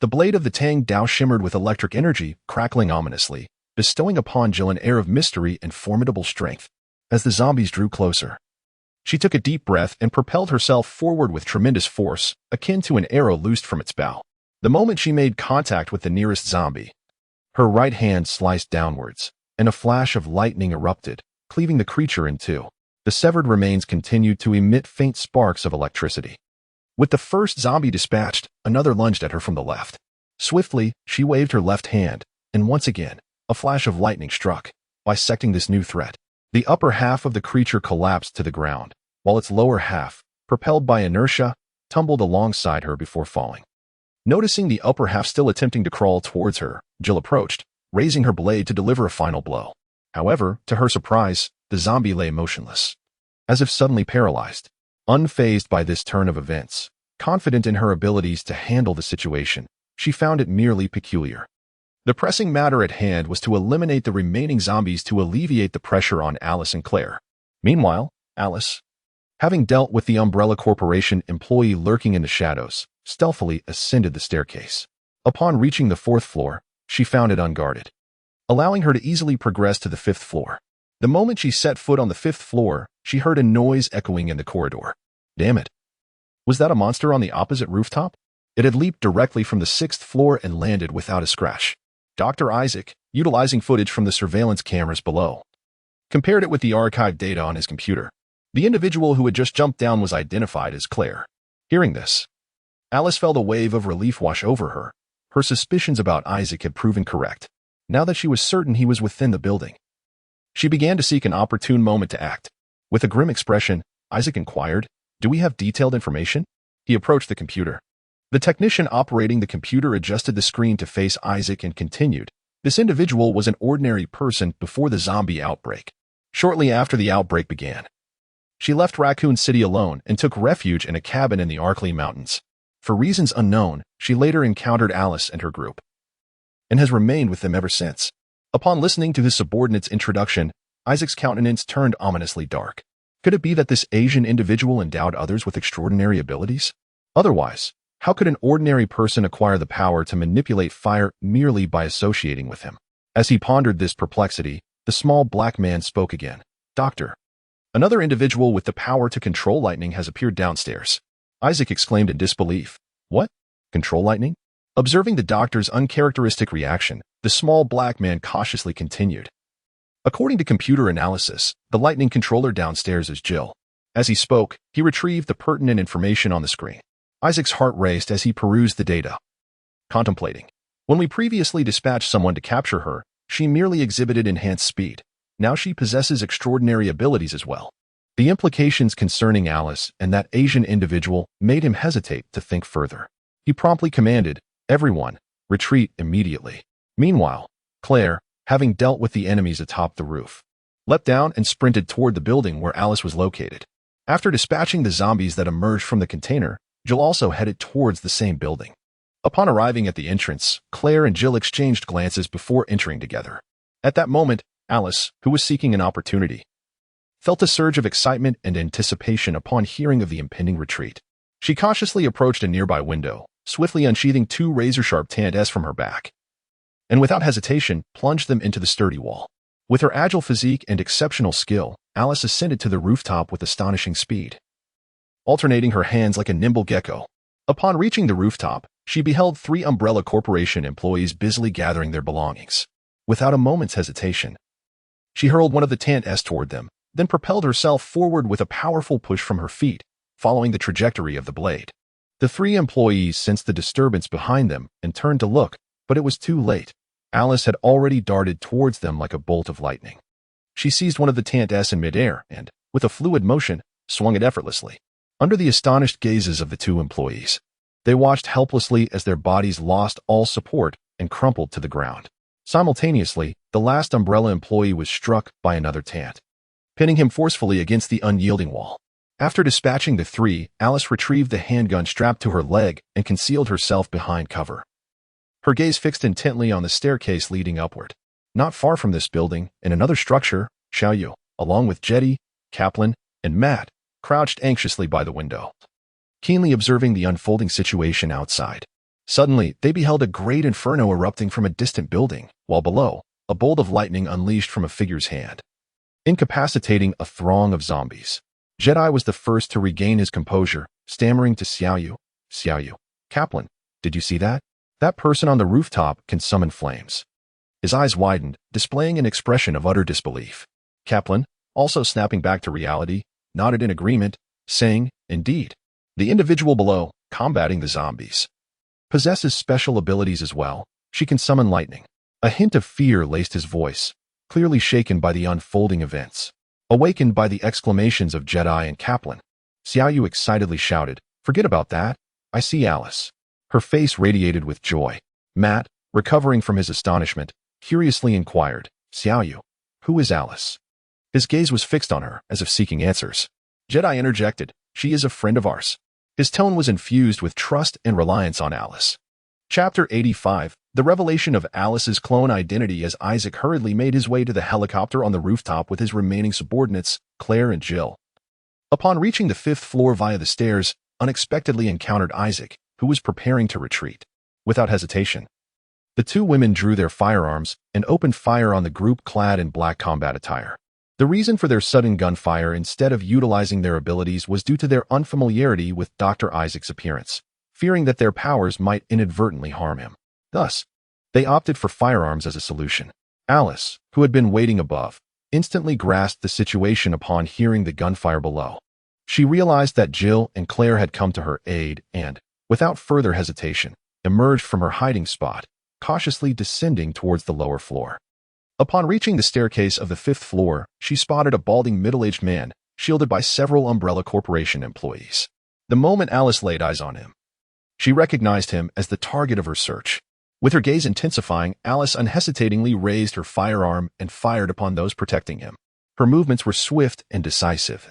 The blade of the Tang Dao shimmered with electric energy, crackling ominously, bestowing upon Jill an air of mystery and formidable strength. As the zombies drew closer, she took a deep breath and propelled herself forward with tremendous force, akin to an arrow loosed from its bow. The moment she made contact with the nearest zombie, her right hand sliced downwards, and a flash of lightning erupted, cleaving the creature in two. The severed remains continued to emit faint sparks of electricity. With the first zombie dispatched, another lunged at her from the left. Swiftly, she waved her left hand, and once again, a flash of lightning struck, bisecting this new threat. The upper half of the creature collapsed to the ground, while its lower half, propelled by inertia, tumbled alongside her before falling. Noticing the upper half still attempting to crawl towards her, Jill approached, raising her blade to deliver a final blow. However, to her surprise, the zombie lay motionless, as if suddenly paralyzed. Unfazed by this turn of events, confident in her abilities to handle the situation, she found it merely peculiar. The pressing matter at hand was to eliminate the remaining zombies to alleviate the pressure on Alice and Claire. Meanwhile, Alice, having dealt with the Umbrella Corporation employee lurking in the shadows, stealthily ascended the staircase. Upon reaching the 4th floor, she found it unguarded, allowing her to easily progress to the 5th floor. The moment she set foot on the 5th floor, she heard a noise echoing in the corridor. Damn it. Was that a monster on the opposite rooftop? It had leaped directly from the 6th floor and landed without a scratch. Dr. Isaac, utilizing footage from the surveillance cameras below, compared it with the archived data on his computer. The individual who had just jumped down was identified as Claire. Hearing this, Alice felt a wave of relief wash over her. Her suspicions about Isaac had proven correct. Now that she was certain he was within the building, she began to seek an opportune moment to act. With a grim expression, Isaac inquired, "Do we have detailed information?" He approached the computer. The technician operating the computer adjusted the screen to face Isaac and continued. This individual was an ordinary person before the zombie outbreak. Shortly after the outbreak began, she left Raccoon City alone and took refuge in a cabin in the Arkley Mountains. For reasons unknown, she later encountered Alice and her group, and has remained with them ever since. Upon listening to his subordinate's introduction, Isaac's countenance turned ominously dark. Could it be that this Asian individual endowed others with extraordinary abilities? Otherwise, how could an ordinary person acquire the power to manipulate fire merely by associating with him? As he pondered this perplexity, the small black man spoke again. "Doctor, another individual with the power to control lightning has appeared downstairs." Isaac exclaimed in disbelief. "What? Control lightning?" Observing the doctor's uncharacteristic reaction, the small black man cautiously continued. "According to computer analysis, the lightning controller downstairs is Jill." As he spoke, he retrieved the pertinent information on the screen. Isaac's heart raced as he perused the data. Contemplating. When we previously dispatched someone to capture her, she merely exhibited enhanced speed. Now she possesses extraordinary abilities as well. The implications concerning Alice and that Asian individual made him hesitate to think further. He promptly commanded, "Everyone, retreat immediately." Meanwhile, Claire, having dealt with the enemies atop the roof, leapt down and sprinted toward the building where Alice was located. After dispatching the zombies that emerged from the container, Jill also headed towards the same building. Upon arriving at the entrance, Claire and Jill exchanged glances before entering together. At that moment, Alice, who was seeking an opportunity, felt a surge of excitement and anticipation upon hearing of the impending retreat. She cautiously approached a nearby window, swiftly unsheathing 2 razor-sharp TANTs from her back, and without hesitation, plunged them into the sturdy wall. With her agile physique and exceptional skill, Alice ascended to the rooftop with astonishing speed, alternating her hands like a nimble gecko. Upon reaching the rooftop, she beheld 3 Umbrella Corporation employees busily gathering their belongings. Without a moment's hesitation, she hurled one of the TANTs toward them, then propelled herself forward with a powerful push from her feet, following the trajectory of the blade. The three employees sensed the disturbance behind them and turned to look, but it was too late. Alice had already darted towards them like a bolt of lightning. She seized one of the Tant-S in midair and, with a fluid motion, swung it effortlessly. Under the astonished gazes of the two employees, they watched helplessly as their bodies lost all support and crumpled to the ground. Simultaneously, the last umbrella employee was struck by another Tant, pinning him forcefully against the unyielding wall. After dispatching the three, Alice retrieved the handgun strapped to her leg and concealed herself behind cover. Her gaze fixed intently on the staircase leading upward. Not far from this building, in another structure, Xiaoyu, along with Jetty, Kaplan, and Matt, crouched anxiously by the window, keenly observing the unfolding situation outside. Suddenly, they beheld a great inferno erupting from a distant building, while below, a bolt of lightning unleashed from a figure's hand, incapacitating a throng of zombies. Jedi was the first to regain his composure, stammering to Xiaoyu, Kaplan, did you see that? That person on the rooftop can summon flames. His eyes widened, displaying an expression of utter disbelief. Kaplan, also snapping back to reality, nodded in agreement, saying, indeed. The individual below, combating the zombies, possesses special abilities as well. She can summon lightning. A hint of fear laced his voice, clearly shaken by the unfolding events. Awakened by the exclamations of Jedi and Kaplan, Xiaoyu excitedly shouted, forget about that. I see Alice. Her face radiated with joy. Matt, recovering from his astonishment, curiously inquired, Xiaoyu, who is Alice? His gaze was fixed on her, as if seeking answers. Jedi interjected, she is a friend of ours. His tone was infused with trust and reliance on Alice. Chapter 85, The Revelation of Alice's Clone Identity. As Isaac hurriedly made his way to the helicopter on the rooftop with his remaining subordinates, Claire and Jill. Upon reaching the 5th floor via the stairs, unexpectedly encountered Isaac, who was preparing to retreat. Without hesitation, the two women drew their firearms and opened fire on the group clad in black combat attire. The reason for their sudden gunfire instead of utilizing their abilities was due to their unfamiliarity with Dr. Isaac's appearance, fearing that their powers might inadvertently harm him. Thus, they opted for firearms as a solution. Alice, who had been waiting above, instantly grasped the situation upon hearing the gunfire below. She realized that Jill and Claire had come to her aid and, without further hesitation, emerged from her hiding spot, cautiously descending towards the lower floor. Upon reaching the staircase of the 5th floor, she spotted a balding middle-aged man, shielded by several Umbrella Corporation employees. The moment Alice laid eyes on him, she recognized him as the target of her search. With her gaze intensifying, Alice unhesitatingly raised her firearm and fired upon those protecting him. Her movements were swift and decisive,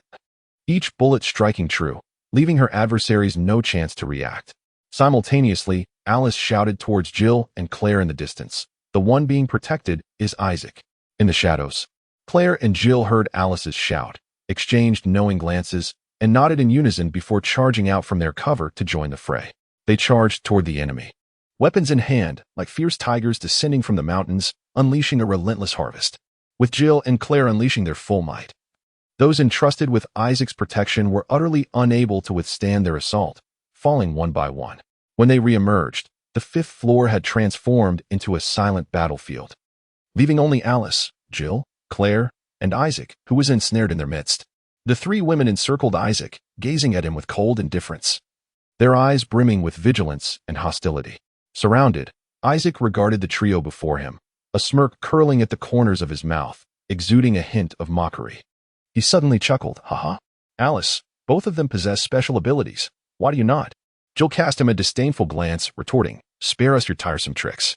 each bullet striking true, leaving her adversaries no chance to react. Simultaneously, Alice shouted towards Jill and Claire in the distance. The one being protected is Isaac. In the shadows, Claire and Jill heard Alice's shout, exchanged knowing glances, and nodded in unison before charging out from their cover to join the fray. They charged toward the enemy, weapons in hand, like fierce tigers descending from the mountains, unleashing a relentless harvest. With Jill and Claire unleashing their full might, those entrusted with Isaac's protection were utterly unable to withstand their assault, falling one by one. When they reemerged, the 5th floor had transformed into a silent battlefield, leaving only Alice, Jill, Claire, and Isaac, who was ensnared in their midst. The three women encircled Isaac, gazing at him with cold indifference, their eyes brimming with vigilance and hostility. Surrounded, Isaac regarded the trio before him, a smirk curling at the corners of his mouth, exuding a hint of mockery. He suddenly chuckled, haha. Alice, both of them possess special abilities. Why do you not? Jill cast him a disdainful glance, retorting, spare us your tiresome tricks.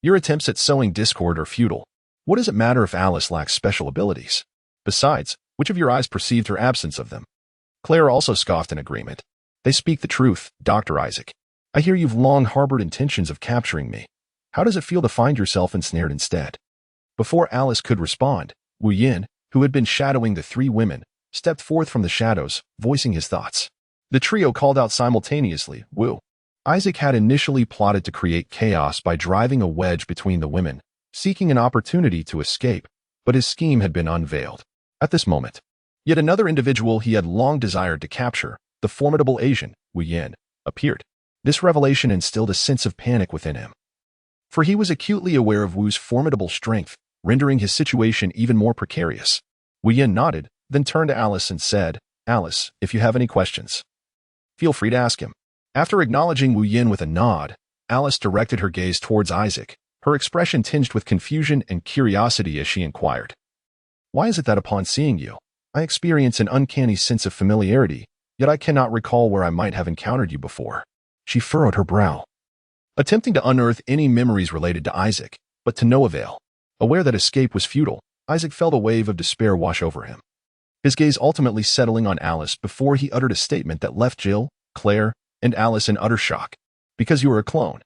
Your attempts at sowing discord are futile. What does it matter if Alice lacks special abilities? Besides, which of your eyes perceived her absence of them? Claire also scoffed in agreement. They speak the truth, Dr. Isaac. I hear you've long harbored intentions of capturing me. How does it feel to find yourself ensnared instead? Before Alice could respond, Wu Yin, who had been shadowing the three women, stepped forth from the shadows, voicing his thoughts. The trio called out simultaneously, Wu. Isaac had initially plotted to create chaos by driving a wedge between the women, seeking an opportunity to escape, but his scheme had been unveiled. At this moment, yet another individual he had long desired to capture, the formidable Asian, Wu Yin, appeared. This revelation instilled a sense of panic within him, for he was acutely aware of Wu's formidable strength, rendering his situation even more precarious. Wu Yin nodded, then turned to Alice and said, Alice, if you have any questions, feel free to ask him. After acknowledging Wu Yin with a nod, Alice directed her gaze towards Isaac, her expression tinged with confusion and curiosity as she inquired. Why is it that upon seeing you, I experience an uncanny sense of familiarity, yet I cannot recall where I might have encountered you before? She furrowed her brow, attempting to unearth any memories related to Isaac, but to no avail. Aware that escape was futile, Isaac felt a wave of despair wash over him, his gaze ultimately settling on Alice before he uttered a statement that left Jill, Claire, and Alice in utter shock. Because you were a clone.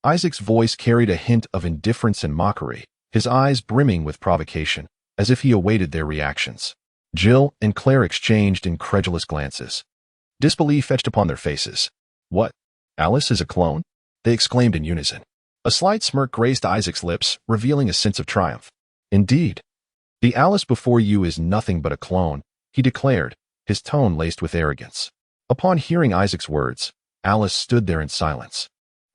Isaac's voice carried a hint of indifference and mockery, his eyes brimming with provocation, as if he awaited their reactions. Jill and Claire exchanged incredulous glances. Disbelief etched upon their faces. What? Alice is a clone? They exclaimed in unison. A slight smirk graced Isaac's lips, revealing a sense of triumph. Indeed. The Alice before you is nothing but a clone, he declared, his tone laced with arrogance. Upon hearing Isaac's words, Alice stood there in silence,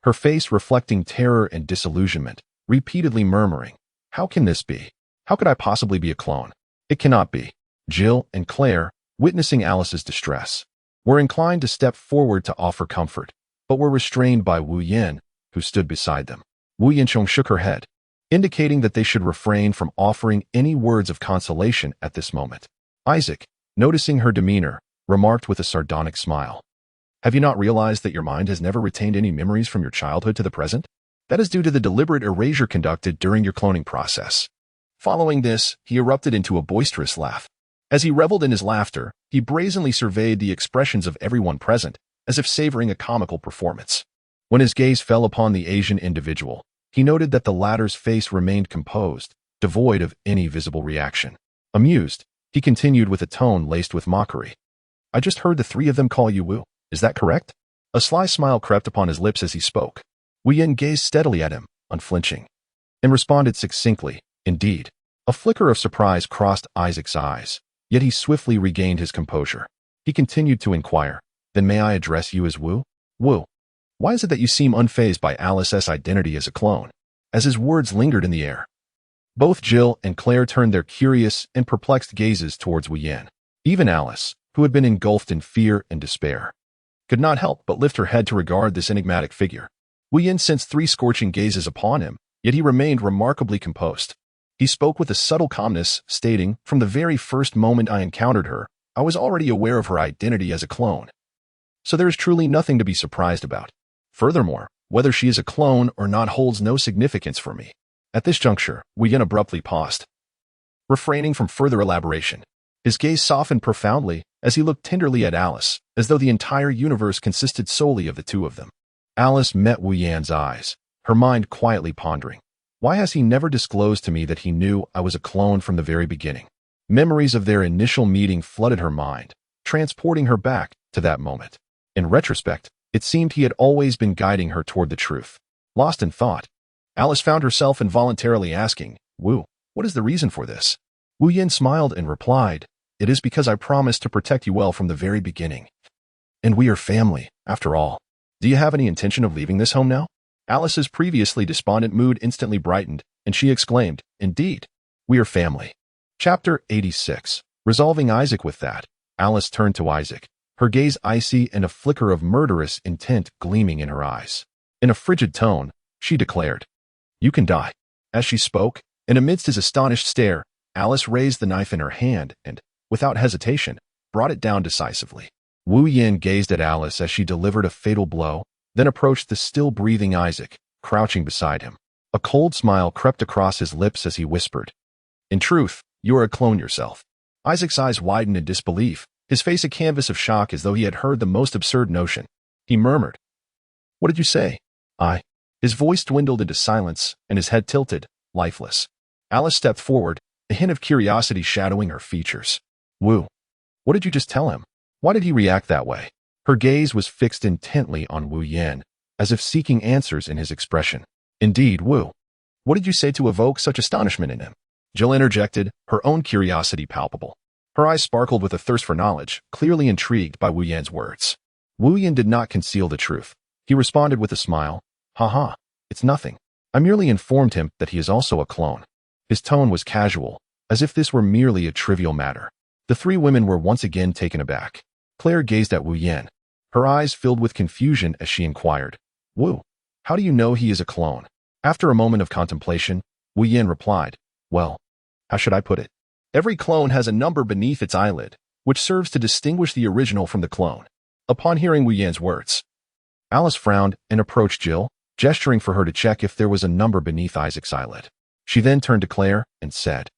her face reflecting terror and disillusionment, repeatedly murmuring, How can this be? How could I possibly be a clone? It cannot be. Jill and Claire, witnessing Alice's distress, were inclined to step forward to offer comfort, but were restrained by Wu Yin, who stood beside them. Wu Yinchong shook her head, indicating that they should refrain from offering any words of consolation at this moment. Isaac, noticing her demeanor, remarked with a sardonic smile. Have you not realized that your mind has never retained any memories from your childhood to the present? That is due to the deliberate erasure conducted during your cloning process. Following this, he erupted into a boisterous laugh. As he reveled in his laughter, he brazenly surveyed the expressions of everyone present, as if savoring a comical performance. When his gaze fell upon the Asian individual, he noted that the latter's face remained composed, devoid of any visible reaction. Amused, he continued with a tone laced with mockery. I just heard the three of them call you Wu. Is that correct? A sly smile crept upon his lips as he spoke. Wu Yin gazed steadily at him, unflinching, and responded succinctly, Indeed. A flicker of surprise crossed Isaac's eyes, yet he swiftly regained his composure. He continued to inquire, Then may I address you as Wu? Wu, why is it that you seem unfazed by Alice's identity as a clone? As his words lingered in the air, both Jill and Claire turned their curious and perplexed gazes towards Wu Yin. Even Alice, who had been engulfed in fear and despair, could not help but lift her head to regard this enigmatic figure. Wu Yin sensed three scorching gazes upon him, yet he remained remarkably composed. He spoke with a subtle calmness, stating, From the very first moment I encountered her, I was already aware of her identity as a clone. So there is truly nothing to be surprised about. Furthermore, whether she is a clone or not holds no significance for me. At this juncture, Wu Yin abruptly paused, refraining from further elaboration. His gaze softened profoundly as he looked tenderly at Alice, as though the entire universe consisted solely of the two of them. Alice met Wu Yan's eyes, her mind quietly pondering. Why has he never disclosed to me that he knew I was a clone from the very beginning? Memories of their initial meeting flooded her mind, transporting her back to that moment. In retrospect, it seemed he had always been guiding her toward the truth. Lost in thought, Alice found herself involuntarily asking, Wu, what is the reason for this? Wu Yin smiled and replied, It is because I promised to protect you well from the very beginning. And we are family, after all. Do you have any intention of leaving this home now? Alice's previously despondent mood instantly brightened, and she exclaimed, Indeed, we are family. Chapter 86. Resolving Isaac with that, Alice turned to Isaac, her gaze icy and a flicker of murderous intent gleaming in her eyes. In a frigid tone, she declared, You can die. As she spoke, and amidst his astonished stare, Alice raised the knife in her hand and, without hesitation, brought it down decisively. Wu Yin gazed at Alice as she delivered a fatal blow, then approached the still-breathing Isaac, crouching beside him. A cold smile crept across his lips as he whispered, In truth, you are a clone yourself. Isaac's eyes widened in disbelief, his face a canvas of shock as though he had heard the most absurd notion. He murmured, What did you say? His voice dwindled into silence, and his head tilted, lifeless. Alice stepped forward, a hint of curiosity shadowing her features. Wu, what did you just tell him? Why did he react that way? Her gaze was fixed intently on Wu Yin, as if seeking answers in his expression. Indeed, Wu, what did you say to evoke such astonishment in him? Jill interjected, her own curiosity palpable. Her eyes sparkled with a thirst for knowledge, clearly intrigued by Wu Yan's words. Wu Yin did not conceal the truth. He responded with a smile, It's nothing. I merely informed him that he is also a clone. His tone was casual, as if this were merely a trivial matter. The three women were once again taken aback. Claire gazed at Wu Yan, her eyes filled with confusion as she inquired, "Wu, how do you know he is a clone?" After a moment of contemplation, Wu Yan replied, "Well, how should I put it? Every clone has a number beneath its eyelid, which serves to distinguish the original from the clone." Upon hearing Wu Yan's words, Alice frowned and approached Jill, gesturing for her to check if there was a number beneath Isaac's eyelid. She then turned to Claire and said,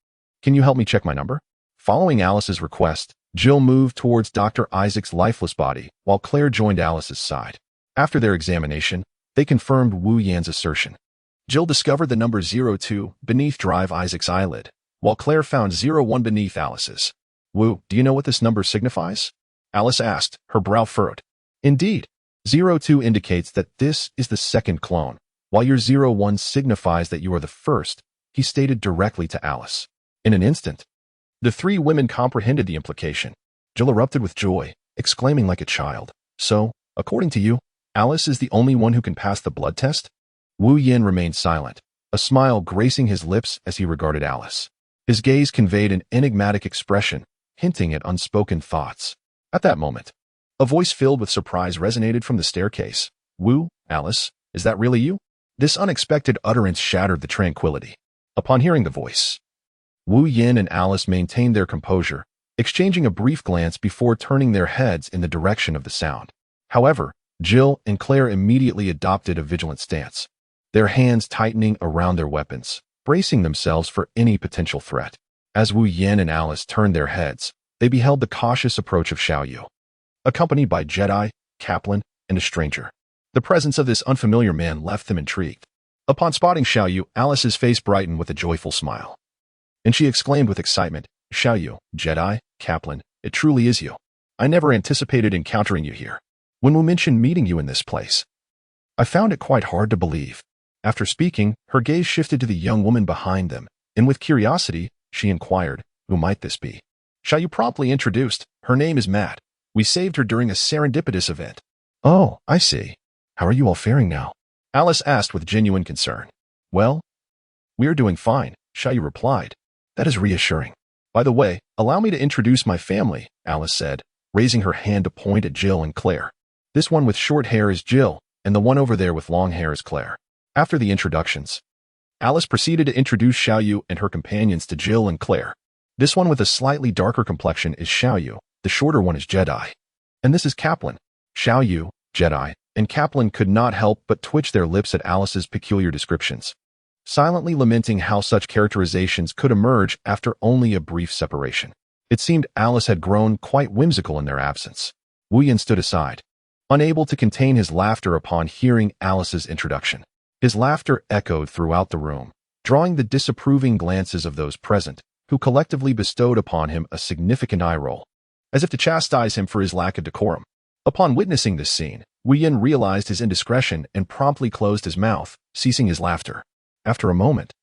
"Can you help me check my number?" Following Alice's request, Jill moved towards Dr. Isaac's lifeless body, while Claire joined Alice's side. After their examination, they confirmed Wu Yan's assertion. Jill discovered the number 02 beneath Drive Isaac's eyelid, while Claire found 01 beneath Alice's. "Wu, do you know what this number signifies?" Alice asked, her brow furrowed. "Indeed, 02 indicates that this is the second clone, while your 01 signifies that you are the first," he stated directly to Alice. In an instant, the three women comprehended the implication. Jill erupted with joy, exclaiming like a child, "So, according to you, Alice is the only one who can pass the blood test?" Wu Yan remained silent, a smile gracing his lips as he regarded Alice. His gaze conveyed an enigmatic expression, hinting at unspoken thoughts. At that moment, a voice filled with surprise resonated from the staircase. "Wu, Alice, is that really you?" This unexpected utterance shattered the tranquility. Upon hearing the voice, Wu Yan and Alice maintained their composure, exchanging a brief glance before turning their heads in the direction of the sound. However, Jill and Claire immediately adopted a vigilant stance, their hands tightening around their weapons, bracing themselves for any potential threat. As Wu Yan and Alice turned their heads, they beheld the cautious approach of Xiaoyu, accompanied by Jedi, Kaplan, and a stranger. The presence of this unfamiliar man left them intrigued. Upon spotting Xiaoyu, Alice's face brightened with a joyful smile, and she exclaimed with excitement, "Xiaoyu, Jedi, Kaplan, it truly is you. I never anticipated encountering you here. When we mentioned meeting you in this place, I found it quite hard to believe." After speaking, her gaze shifted to the young woman behind them, and with curiosity, she inquired, "Who might this be?" Xiaoyu promptly introduced, "Her name is Matt. We saved her during a serendipitous event." "Oh, I see. How are you all faring now?" Alice asked with genuine concern. "Well, we are doing fine," Xiaoyu replied. "That is reassuring. By the way, allow me to introduce my family," Alice said, raising her hand to point at Jill and Claire. "This one with short hair is Jill, and the one over there with long hair is Claire." After the introductions, Alice proceeded to introduce Xiaoyu and her companions to Jill and Claire. "This one with a slightly darker complexion is Xiaoyu, the shorter one is Jedi. And this is Kaplan." Xiaoyu, Jedi, and Kaplan could not help but twitch their lips at Alice's peculiar descriptions, silently lamenting how such characterizations could emerge after only a brief separation. It seemed Alice had grown quite whimsical in their absence. Wu Yan stood aside, unable to contain his laughter upon hearing Alice's introduction. His laughter echoed throughout the room, drawing the disapproving glances of those present, who collectively bestowed upon him a significant eye roll, as if to chastise him for his lack of decorum. Upon witnessing this scene, Wu Yan realized his indiscretion and promptly closed his mouth, ceasing his laughter. After a moment,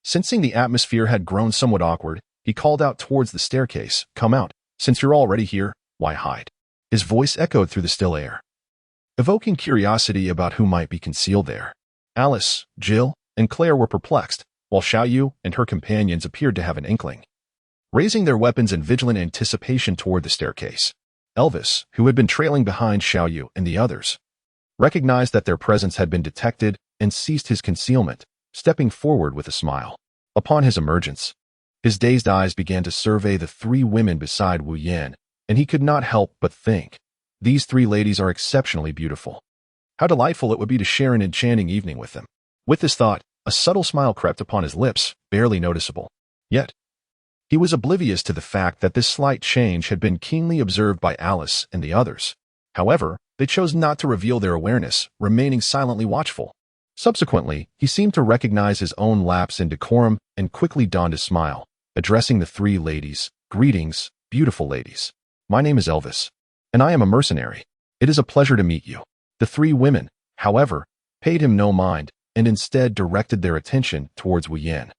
sensing the atmosphere had grown somewhat awkward, he called out towards the staircase, "Come out. Since you're already here, why hide?" His voice echoed through the still air, evoking curiosity about who might be concealed there. Alice, Jill, and Claire were perplexed, while Xiaoyu and her companions appeared to have an inkling, raising their weapons in vigilant anticipation toward the staircase. Elvis, who had been trailing behind Xiaoyu and the others, recognized that their presence had been detected and ceased his concealment, stepping forward with a smile. Upon his emergence, his dazed eyes began to survey the three women beside Wu Yan, and he could not help but think, "These three ladies are exceptionally beautiful. How delightful it would be to share an enchanting evening with them." With this thought, a subtle smile crept upon his lips, barely noticeable. Yet, he was oblivious to the fact that this slight change had been keenly observed by Alice and the others. However, they chose not to reveal their awareness, remaining silently watchful. Subsequently, he seemed to recognize his own lapse in decorum and quickly donned a smile, addressing the three ladies. "Greetings, beautiful ladies. My name is Elvis, and I am a mercenary. It is a pleasure to meet you." The three women, however, paid him no mind, and instead directed their attention towards Wu Yan.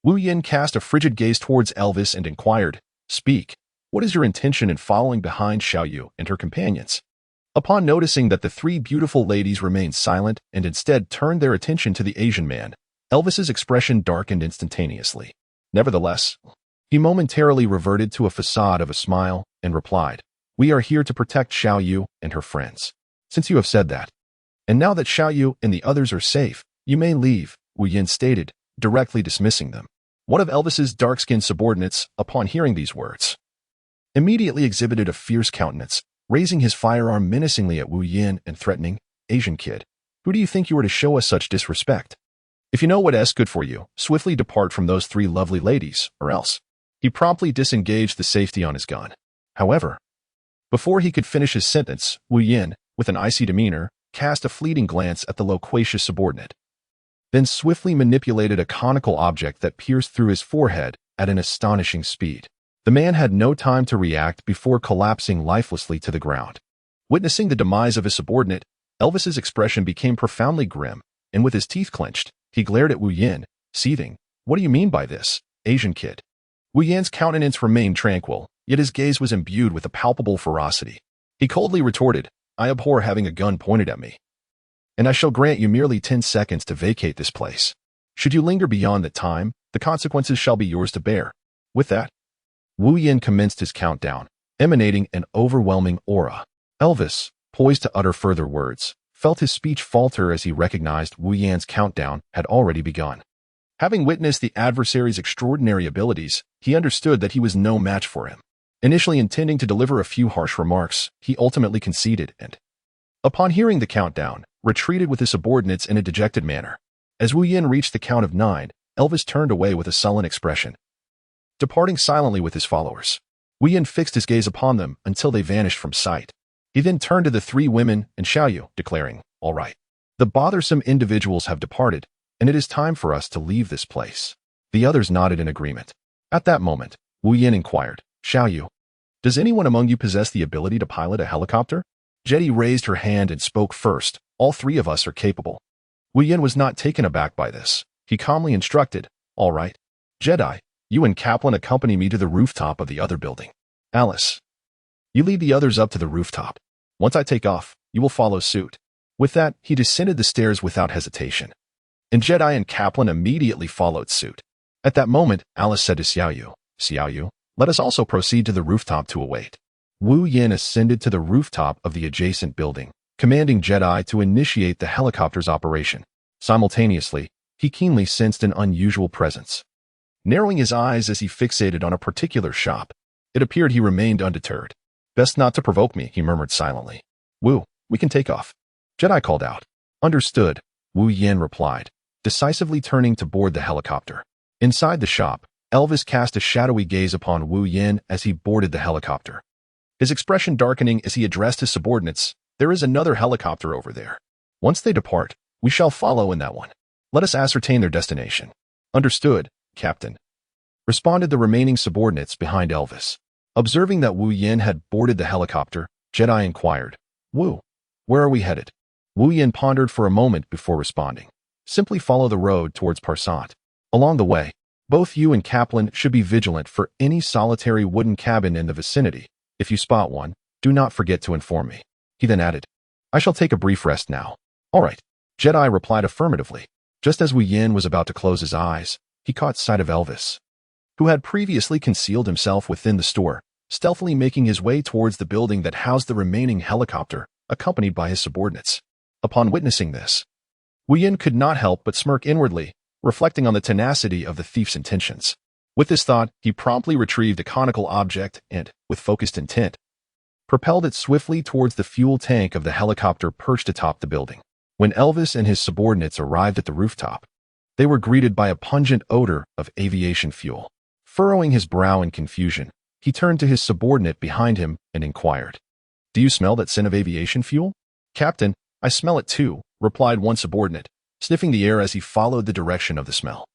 Wu Yan cast a frigid gaze towards Elvis and inquired, "Speak, what is your intention in following behind Xiaoyu and her companions?" Upon noticing that the three beautiful ladies remained silent and instead turned their attention to the Asian man, Elvis's expression darkened instantaneously. Nevertheless, He momentarily reverted to a facade of a smile and replied, "We are here to protect Xiao Yu and her friends. Since you have said that, and now that Xiao Yu and the others are safe, you may leave," Wu Yin stated, directly dismissing them. One of Elvis's dark-skinned subordinates, upon hearing these words, immediately exhibited a fierce countenance, raising his firearm menacingly at Wu Yin and threatening, "Asian kid, who do you think you are to show us such disrespect? If you know what's good for you, swiftly depart from those three lovely ladies, or else." He promptly disengaged the safety on his gun. However, before he could finish his sentence, Wu Yin, with an icy demeanor, cast a fleeting glance at the loquacious subordinate, then swiftly manipulated a conical object that pierced through his forehead at an astonishing speed. The man had no time to react before collapsing lifelessly to the ground. Witnessing the demise of his subordinate, Elvis's expression became profoundly grim, and with his teeth clenched, he glared at Wu Yin, seething, "What do you mean by this, Asian kid?" Wu Yin's countenance remained tranquil, yet his gaze was imbued with a palpable ferocity. He coldly retorted, "I abhor having a gun pointed at me, and I shall grant you merely 10 seconds to vacate this place. Should you linger beyond that time, the consequences shall be yours to bear." With that, Wu Yin commenced his countdown, emanating an overwhelming aura. Elvis, poised to utter further words, felt his speech falter as he recognized Wu Yin's countdown had already begun. Having witnessed the adversary's extraordinary abilities, he understood that he was no match for him. Initially intending to deliver a few harsh remarks, he ultimately conceded and, upon hearing the countdown, retreated with his subordinates in a dejected manner. As Wu Yin reached the count of 9, Elvis turned away with a sullen expression, departing silently with his followers. Wu Yin fixed his gaze upon them until they vanished from sight. He then turned to the three women and Xiao Yu, declaring, "All right. The bothersome individuals have departed, and it is time for us to leave this place." The others nodded in agreement. At that moment, Wu Yin inquired, "Xiao Yu, does anyone among you possess the ability to pilot a helicopter?" Jetty raised her hand and spoke first. "All three of us are capable." Wu Yin was not taken aback by this. He calmly instructed, "All right. Jedi, you and Kaplan accompany me to the rooftop of the other building. Alice, you lead the others up to the rooftop. Once I take off, you will follow suit." With that, he descended the stairs without hesitation, and Jedi and Kaplan immediately followed suit. At that moment, Alice said to Xiao Yu, "Xiao Yu, let us also proceed to the rooftop to await." Wu Yin ascended to the rooftop of the adjacent building, commanding Jedi to initiate the helicopter's operation. Simultaneously, he keenly sensed an unusual presence. Narrowing his eyes as he fixated on a particular shop, it appeared he remained undeterred. "Best not to provoke me," he murmured silently. "Wu, we can take off." Jedi called out. "Understood," Wu Yin replied, decisively turning to board the helicopter. Inside the shop, Elvis cast a shadowy gaze upon Wu Yin as he boarded the helicopter, his expression darkening as he addressed his subordinates. "There is another helicopter over there. Once they depart, we shall follow in that one. Let us ascertain their destination." "Understood, Captain," responded the remaining subordinates behind Elvis. Observing that Wu Yin had boarded the helicopter, Jedi inquired, "Wu, where are we headed?" Wu Yin pondered for a moment before responding, "Simply follow the road towards Parsant. Along the way, both you and Kaplan should be vigilant for any solitary wooden cabin in the vicinity. If you spot one, do not forget to inform me." He then added, "I shall take a brief rest now." "All right." Jedi replied affirmatively. Just as Wu Yin was about to close his eyes, he caught sight of Elvis, who had previously concealed himself within the store, stealthily making his way towards the building that housed the remaining helicopter, accompanied by his subordinates. Upon witnessing this, Wu Yin could not help but smirk inwardly, reflecting on the tenacity of the thief's intentions. With this thought, he promptly retrieved a conical object and, with focused intent, propelled it swiftly towards the fuel tank of the helicopter perched atop the building. When Elvis and his subordinates arrived at the rooftop, they were greeted by a pungent odor of aviation fuel. Furrowing his brow in confusion, he turned to his subordinate behind him and inquired, "Do you smell that scent of aviation fuel?" "Captain, I smell it too," replied one subordinate, sniffing the air as he followed the direction of the smell.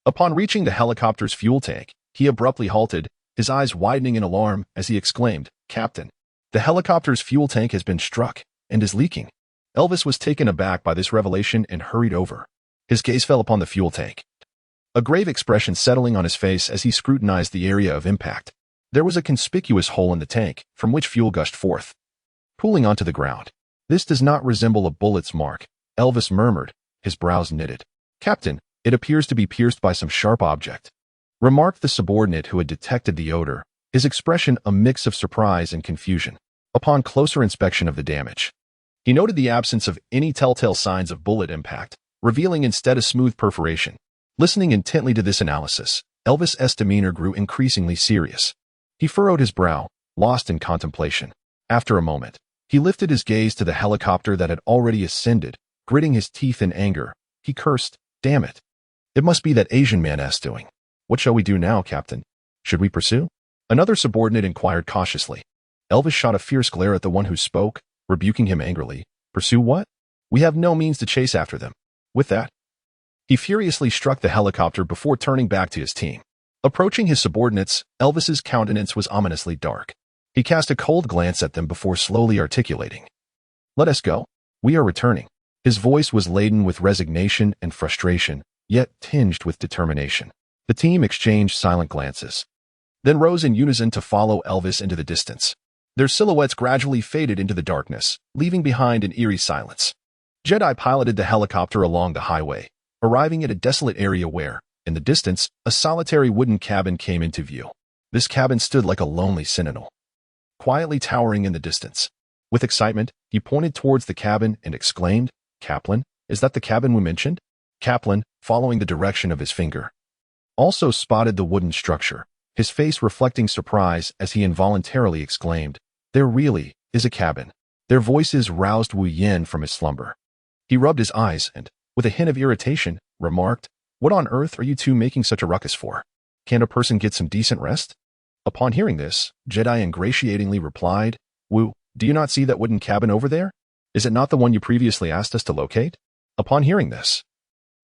Upon reaching the helicopter's fuel tank, he abruptly halted, his eyes widening in alarm as he exclaimed, "Captain, the helicopter's fuel tank has been struck and is leaking." Elvis was taken aback by this revelation and hurried over. His gaze fell upon the fuel tank, a grave expression settling on his face as he scrutinized the area of impact. There was a conspicuous hole in the tank from which fuel gushed forth, pooling onto the ground. "This does not resemble a bullet's mark," Elvis murmured, his brows knitted. "Captain, it appears to be pierced by some sharp object." remarked the subordinate who had detected the odor, his expression a mix of surprise and confusion. Upon closer inspection of the damage, he noted the absence of any telltale signs of bullet impact, revealing instead a smooth perforation. Listening intently to this analysis, Elvis's demeanor grew increasingly serious. He furrowed his brow, lost in contemplation. After a moment, he lifted his gaze to the helicopter that had already ascended. Gritting his teeth in anger, he cursed, "Damn it. It must be that Asian man's doing. What shall we do now, Captain? Should we pursue?" Another subordinate inquired cautiously. Elvis shot a fierce glare at the one who spoke, rebuking him angrily. "Pursue what? We have no means to chase after them." With that, he furiously struck the helicopter before turning back to his team. Approaching his subordinates, Elvis's countenance was ominously dark. He cast a cold glance at them before slowly articulating, "Let us go. We are returning." His voice was laden with resignation and frustration, yet tinged with determination. The team exchanged silent glances, then rose in unison to follow Elvis into the distance. Their silhouettes gradually faded into the darkness, leaving behind an eerie silence. Jedi piloted the helicopter along the highway, arriving at a desolate area where, in the distance, a solitary wooden cabin came into view. This cabin stood like a lonely sentinel, quietly towering in the distance. With excitement, he pointed towards the cabin and exclaimed, "Kaplan, is that the cabin we mentioned?" Kaplan, following the direction of his finger, also spotted the wooden structure, his face reflecting surprise as he involuntarily exclaimed, "There really is a cabin." Their voices roused Wu Yin from his slumber. He rubbed his eyes and, with a hint of irritation, remarked, "What on earth are you two making such a ruckus for? Can't a person get some decent rest?" Upon hearing this, Jedi ingratiatingly replied, "Wu, do you not see that wooden cabin over there? Is it not the one you previously asked us to locate?" Upon hearing this,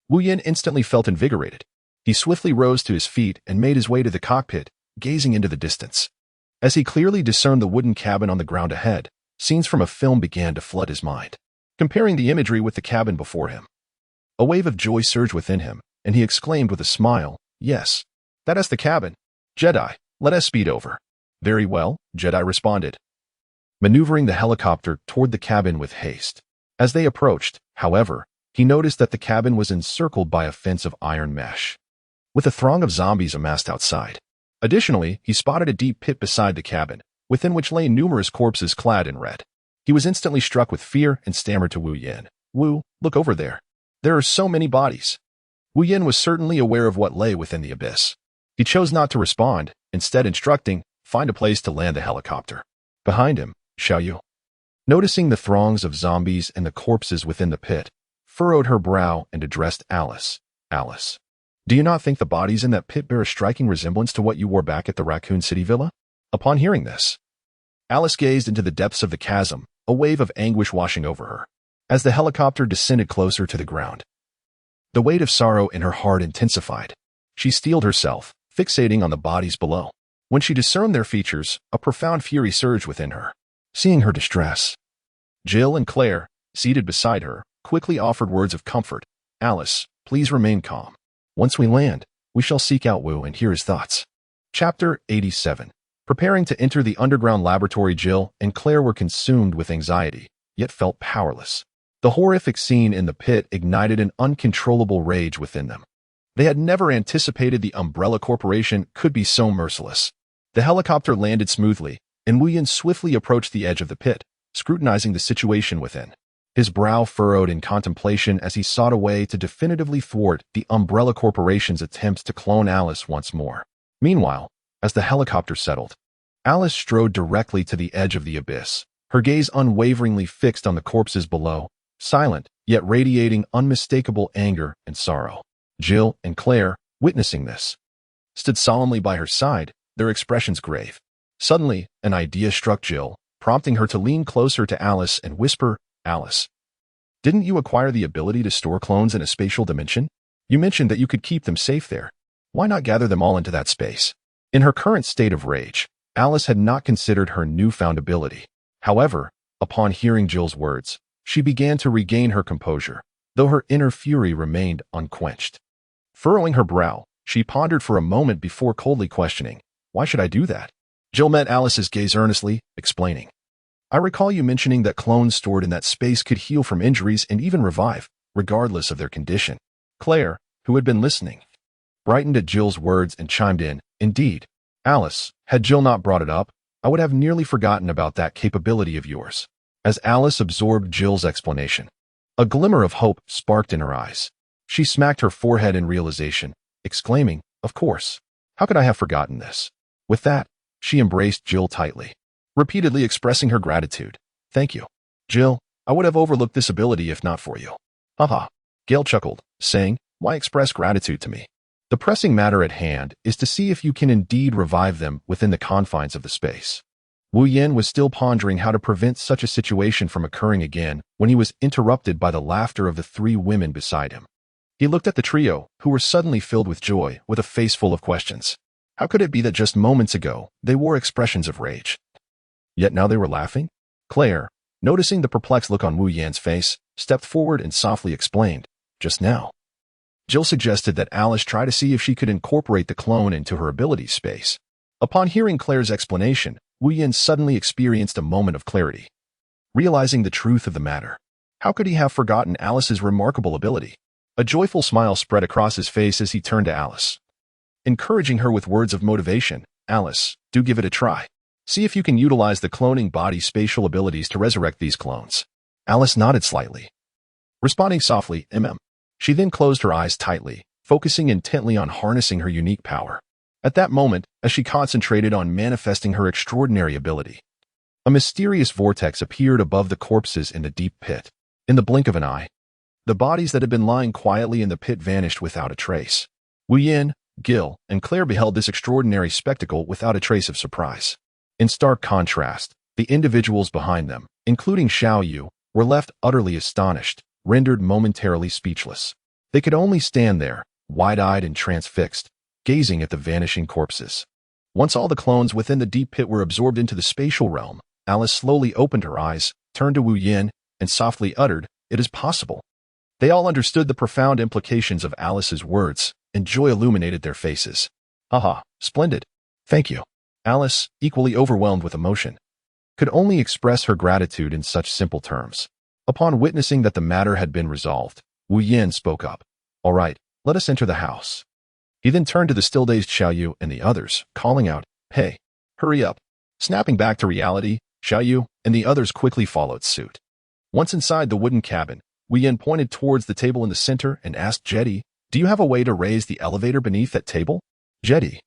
Wu Yin instantly felt invigorated. He swiftly rose to his feet and made his way to the cockpit, gazing into the distance. As he clearly discerned the wooden cabin on the ground ahead, scenes from a film began to flood his mind. Comparing the imagery with the cabin before him, a wave of joy surged within him, and he exclaimed with a smile, "Yes, that is the cabin. Jedi, let us speed over." "Very well," Jedi responded, maneuvering the helicopter toward the cabin with haste. As they approached, however, he noticed that the cabin was encircled by a fence of iron mesh, with a throng of zombies amassed outside. Additionally, he spotted a deep pit beside the cabin, within which lay numerous corpses clad in red. He was instantly struck with fear and stammered to Wu Yin, "Wu, look over there. There are so many bodies." Wu Yin was certainly aware of what lay within the abyss. He chose not to respond, instead instructing, "Find a place to land the helicopter. Behind him, Xiaoyu." Noticing the throngs of zombies and the corpses within the pit, furrowed her brow and addressed Alice. "Alice, do you not think the bodies in that pit bear a striking resemblance to what you wore back at the Raccoon City Villa?" Upon hearing this, Alice gazed into the depths of the chasm, a wave of anguish washing over her. As the helicopter descended closer to the ground, the weight of sorrow in her heart intensified. She steeled herself, fixating on the bodies below. When she discerned their features, a profound fury surged within her. Seeing her distress, Jill and Claire, seated beside her, quickly offered words of comfort. "Alice, please remain calm. Once we land, we shall seek out Wu and hear his thoughts." Chapter 87. Preparing to enter the underground laboratory, Jill and Claire were consumed with anxiety, yet felt powerless. The horrific scene in the pit ignited an uncontrollable rage within them. They had never anticipated the Umbrella Corporation could be so merciless. The helicopter landed smoothly, and Wu Yin swiftly approached the edge of the pit, scrutinizing the situation within. His brow furrowed in contemplation as he sought a way to definitively thwart the Umbrella Corporation's attempts to clone Alice once more. Meanwhile, as the helicopter settled, Alice strode directly to the edge of the abyss, her gaze unwaveringly fixed on the corpses below, silent, yet radiating unmistakable anger and sorrow. Jill and Claire, witnessing this, stood solemnly by her side, their expressions grave. Suddenly, an idea struck Jill, prompting her to lean closer to Alice and whisper, "Alice, didn't you acquire the ability to store clones in a spatial dimension? You mentioned that you could keep them safe there. Why not gather them all into that space?" In her current state of rage, Alice had not considered her newfound ability. However, upon hearing Jill's words, she began to regain her composure, though her inner fury remained unquenched. Furrowing her brow, she pondered for a moment before coldly questioning, "Why should I do that?" Jill met Alice's gaze earnestly, explaining, "I recall you mentioning that clones stored in that space could heal from injuries and even revive, regardless of their condition." Claire, who had been listening, brightened at Jill's words and chimed in, "Indeed, Alice, had Jill not brought it up, I would have nearly forgotten about that capability of yours." As Alice absorbed Jill's explanation, a glimmer of hope sparked in her eyes. She smacked her forehead in realization, exclaiming, "Of course. How could I have forgotten this?" With that, she embraced Jill tightly, repeatedly expressing her gratitude. "Thank you, Jill. I would have overlooked this ability if not for you." "Haha," Gail chuckled, saying, "Why express gratitude to me? The pressing matter at hand is to see if you can indeed revive them within the confines of the space." Wu Yin was still pondering how to prevent such a situation from occurring again when he was interrupted by the laughter of the three women beside him. He looked at the trio, who were suddenly filled with joy, with a face full of questions. How could it be that just moments ago they wore expressions of rage, yet now they were laughing? Claire, noticing the perplexed look on Wu Yan's face, stepped forward and softly explained, "Just now, Jill suggested that Alice try to see if she could incorporate the clone into her ability space." Upon hearing Claire's explanation, Wu Yin suddenly experienced a moment of clarity. Realizing the truth of the matter, how could he have forgotten Alice's remarkable ability? A joyful smile spread across his face as he turned to Alice, encouraging her with words of motivation. "Alice, do give it a try. See if you can utilize the cloning body's spatial abilities to resurrect these clones." Alice nodded slightly, responding softly, "Mm." She then closed her eyes tightly, focusing intently on harnessing her unique power. At that moment, as she concentrated on manifesting her extraordinary ability, a mysterious vortex appeared above the corpses in the deep pit. In the blink of an eye, the bodies that had been lying quietly in the pit vanished without a trace. Wu Yin, Gil, and Claire beheld this extraordinary spectacle without a trace of surprise. In stark contrast, the individuals behind them, including Xiao Yu, were left utterly astonished, rendered momentarily speechless. They could only stand there, wide-eyed and transfixed, gazing at the vanishing corpses. Once all the clones within the deep pit were absorbed into the spatial realm, Alice slowly opened her eyes, turned to Wu Yin, and softly uttered, "It is possible." They all understood the profound implications of Alice's words, and joy illuminated their faces. "Haha, splendid. Thank you." Alice, equally overwhelmed with emotion, could only express her gratitude in such simple terms. Upon witnessing that the matter had been resolved, Wu Yin spoke up. "All right, let us enter the house." He then turned to the still-dazed Xiaoyu and the others, calling out, "Hey, hurry up." Snapping back to reality, Xiaoyu and the others quickly followed suit. Once inside the wooden cabin, Wu Yin pointed towards the table in the center and asked Jetty, "Do you have a way to raise the elevator beneath that table?" Jetty,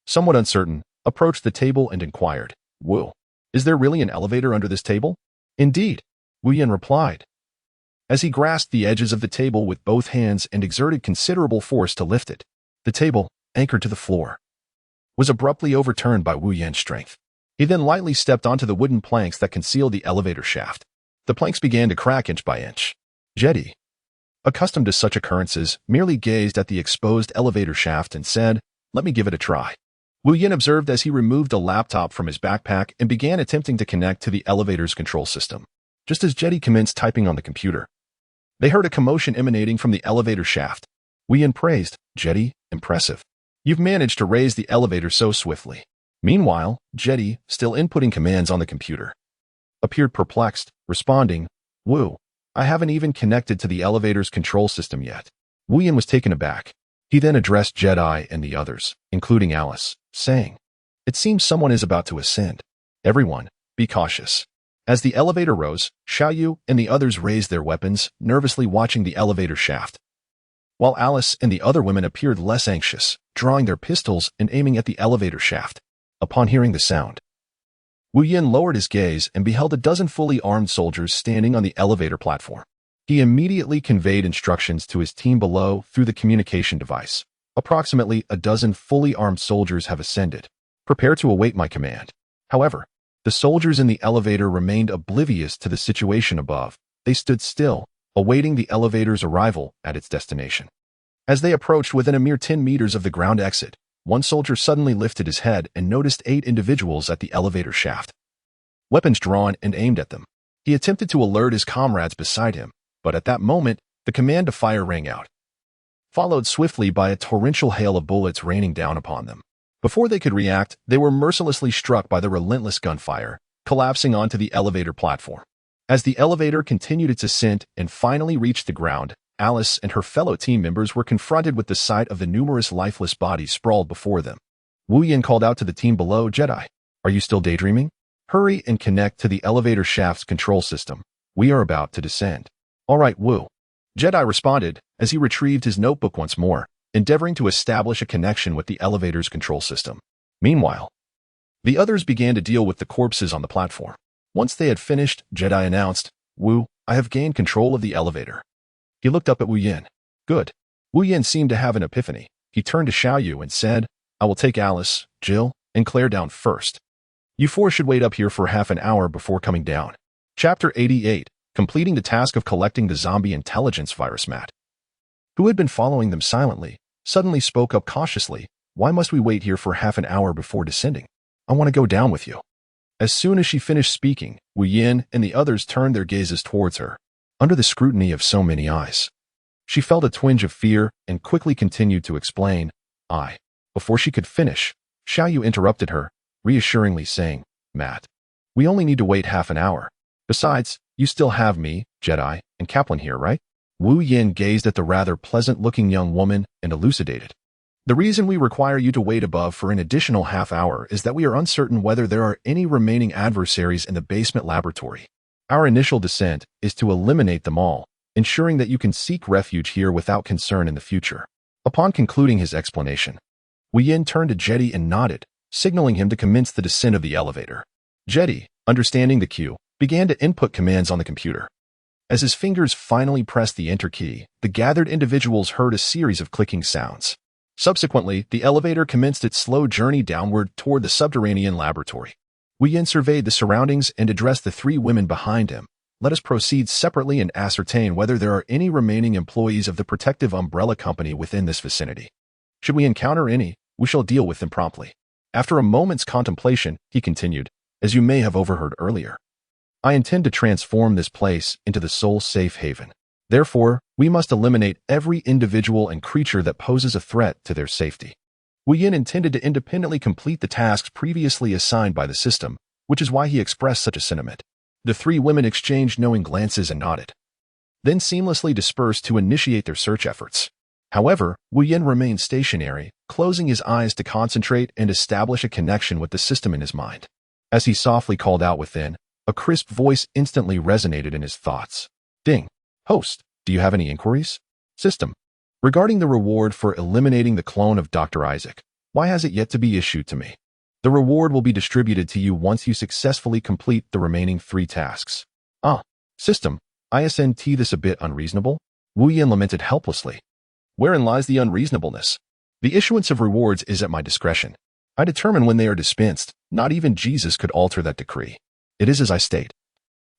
somewhat uncertain, approached the table and inquired, "Wu, is there really an elevator under this table?" "Indeed," Wu Yin replied, as he grasped the edges of the table with both hands and exerted considerable force to lift it. The table, anchored to the floor, was abruptly overturned by Wu Yan's strength. He then lightly stepped onto the wooden planks that concealed the elevator shaft. The planks began to crack inch by inch. Jetty, accustomed to such occurrences, merely gazed at the exposed elevator shaft and said, "Let me give it a try." Wu Yin observed as he removed a laptop from his backpack and began attempting to connect to the elevator's control system. Just as Jetty commenced typing on the computer, they heard a commotion emanating from the elevator shaft. Wu Yin praised, "Jetty, impressive. You've managed to raise the elevator so swiftly." Meanwhile, Jetty, still inputting commands on the computer, appeared perplexed, responding, "Wu, I haven't even connected to the elevator's control system yet." Wu Yin was taken aback. He then addressed Jedi and the others, including Alice, saying, "It seems someone is about to ascend. Everyone, be cautious." As the elevator rose, Xiaoyu and the others raised their weapons, nervously watching the elevator shaft, while Alice and the other women appeared less anxious, drawing their pistols and aiming at the elevator shaft. Upon hearing the sound, Wu Yin lowered his gaze and beheld a dozen fully armed soldiers standing on the elevator platform. He immediately conveyed instructions to his team below through the communication device. "Approximately a dozen fully armed soldiers have ascended. Prepare to await my command." However, the soldiers in the elevator remained oblivious to the situation above. They stood still, awaiting the elevator's arrival at its destination. As they approached within a mere 10 meters of the ground exit, one soldier suddenly lifted his head and noticed 8 individuals at the elevator shaft, weapons drawn and aimed at them. He attempted to alert his comrades beside him, but at that moment, the command to fire rang out, followed swiftly by a torrential hail of bullets raining down upon them. Before they could react, they were mercilessly struck by the relentless gunfire, collapsing onto the elevator platform. As the elevator continued its ascent and finally reached the ground, Alice and her fellow team members were confronted with the sight of the numerous lifeless bodies sprawled before them. Wu Yin called out to the team below, "Jedi, are you still daydreaming? Hurry and connect to the elevator shaft's control system. We are about to descend." "All right, Wu." Jedi responded as he retrieved his notebook once more, endeavoring to establish a connection with the elevator's control system. Meanwhile, the others began to deal with the corpses on the platform. Once they had finished, Jedi announced, "Wu, I have gained control of the elevator." He looked up at Wu Yin. "Good." Wu Yin seemed to have an epiphany. He turned to Xiaoyu and said, "I will take Alice, Jill, and Claire down first. You four should wait up here for half an hour before coming down." Chapter 88, completing the task of collecting the zombie intelligence virus. Matt, who had been following them silently, suddenly spoke up cautiously, "Why must we wait here for half an hour before descending? I want to go down with you." As soon as she finished speaking, Wu Yin and the others turned their gazes towards her. Under the scrutiny of so many eyes, she felt a twinge of fear and quickly continued to explain, "I." Before she could finish, Xiaoyu interrupted her, reassuringly saying, "Matt, we only need to wait half an hour. Besides, you still have me, Jedi, and Kaplan here, right?" Wu Yin gazed at the rather pleasant-looking young woman and elucidated, "The reason we require you to wait above for an additional half hour is that we are uncertain whether there are any remaining adversaries in the basement laboratory. Our initial descent is to eliminate them all, ensuring that you can seek refuge here without concern in the future." Upon concluding his explanation, Wu Yin turned to Jedi and nodded, signaling him to commence the descent of the elevator. Jedi, understanding the cue, began to input commands on the computer. As his fingers finally pressed the enter key, the gathered individuals heard a series of clicking sounds. Subsequently, the elevator commenced its slow journey downward toward the subterranean laboratory. Wu Yin surveyed the surroundings and addressed the three women behind him. "Let us proceed separately and ascertain whether there are any remaining employees of the protective umbrella company within this vicinity. Should we encounter any, we shall deal with them promptly." After a moment's contemplation, he continued, "As you may have overheard earlier, I intend to transform this place into the sole safe haven. Therefore, we must eliminate every individual and creature that poses a threat to their safety." Wu Yin intended to independently complete the tasks previously assigned by the system, which is why he expressed such a sentiment. The three women exchanged knowing glances and nodded, then seamlessly dispersed to initiate their search efforts. However, Wu Yin remained stationary, closing his eyes to concentrate and establish a connection with the system in his mind. As he softly called out within, a crisp voice instantly resonated in his thoughts. "Ding. Host, do you have any inquiries? System. Regarding the reward for eliminating the clone of Dr. Isaac, why has it yet to be issued to me? The reward will be distributed to you once you successfully complete the remaining 3 tasks." System. Isn't this a bit unreasonable?" Wu Yin lamented helplessly. "Wherein lies the unreasonableness? The issuance of rewards is at my discretion. I determine when they are dispensed. Not even Jesus could alter that decree. It is as I state."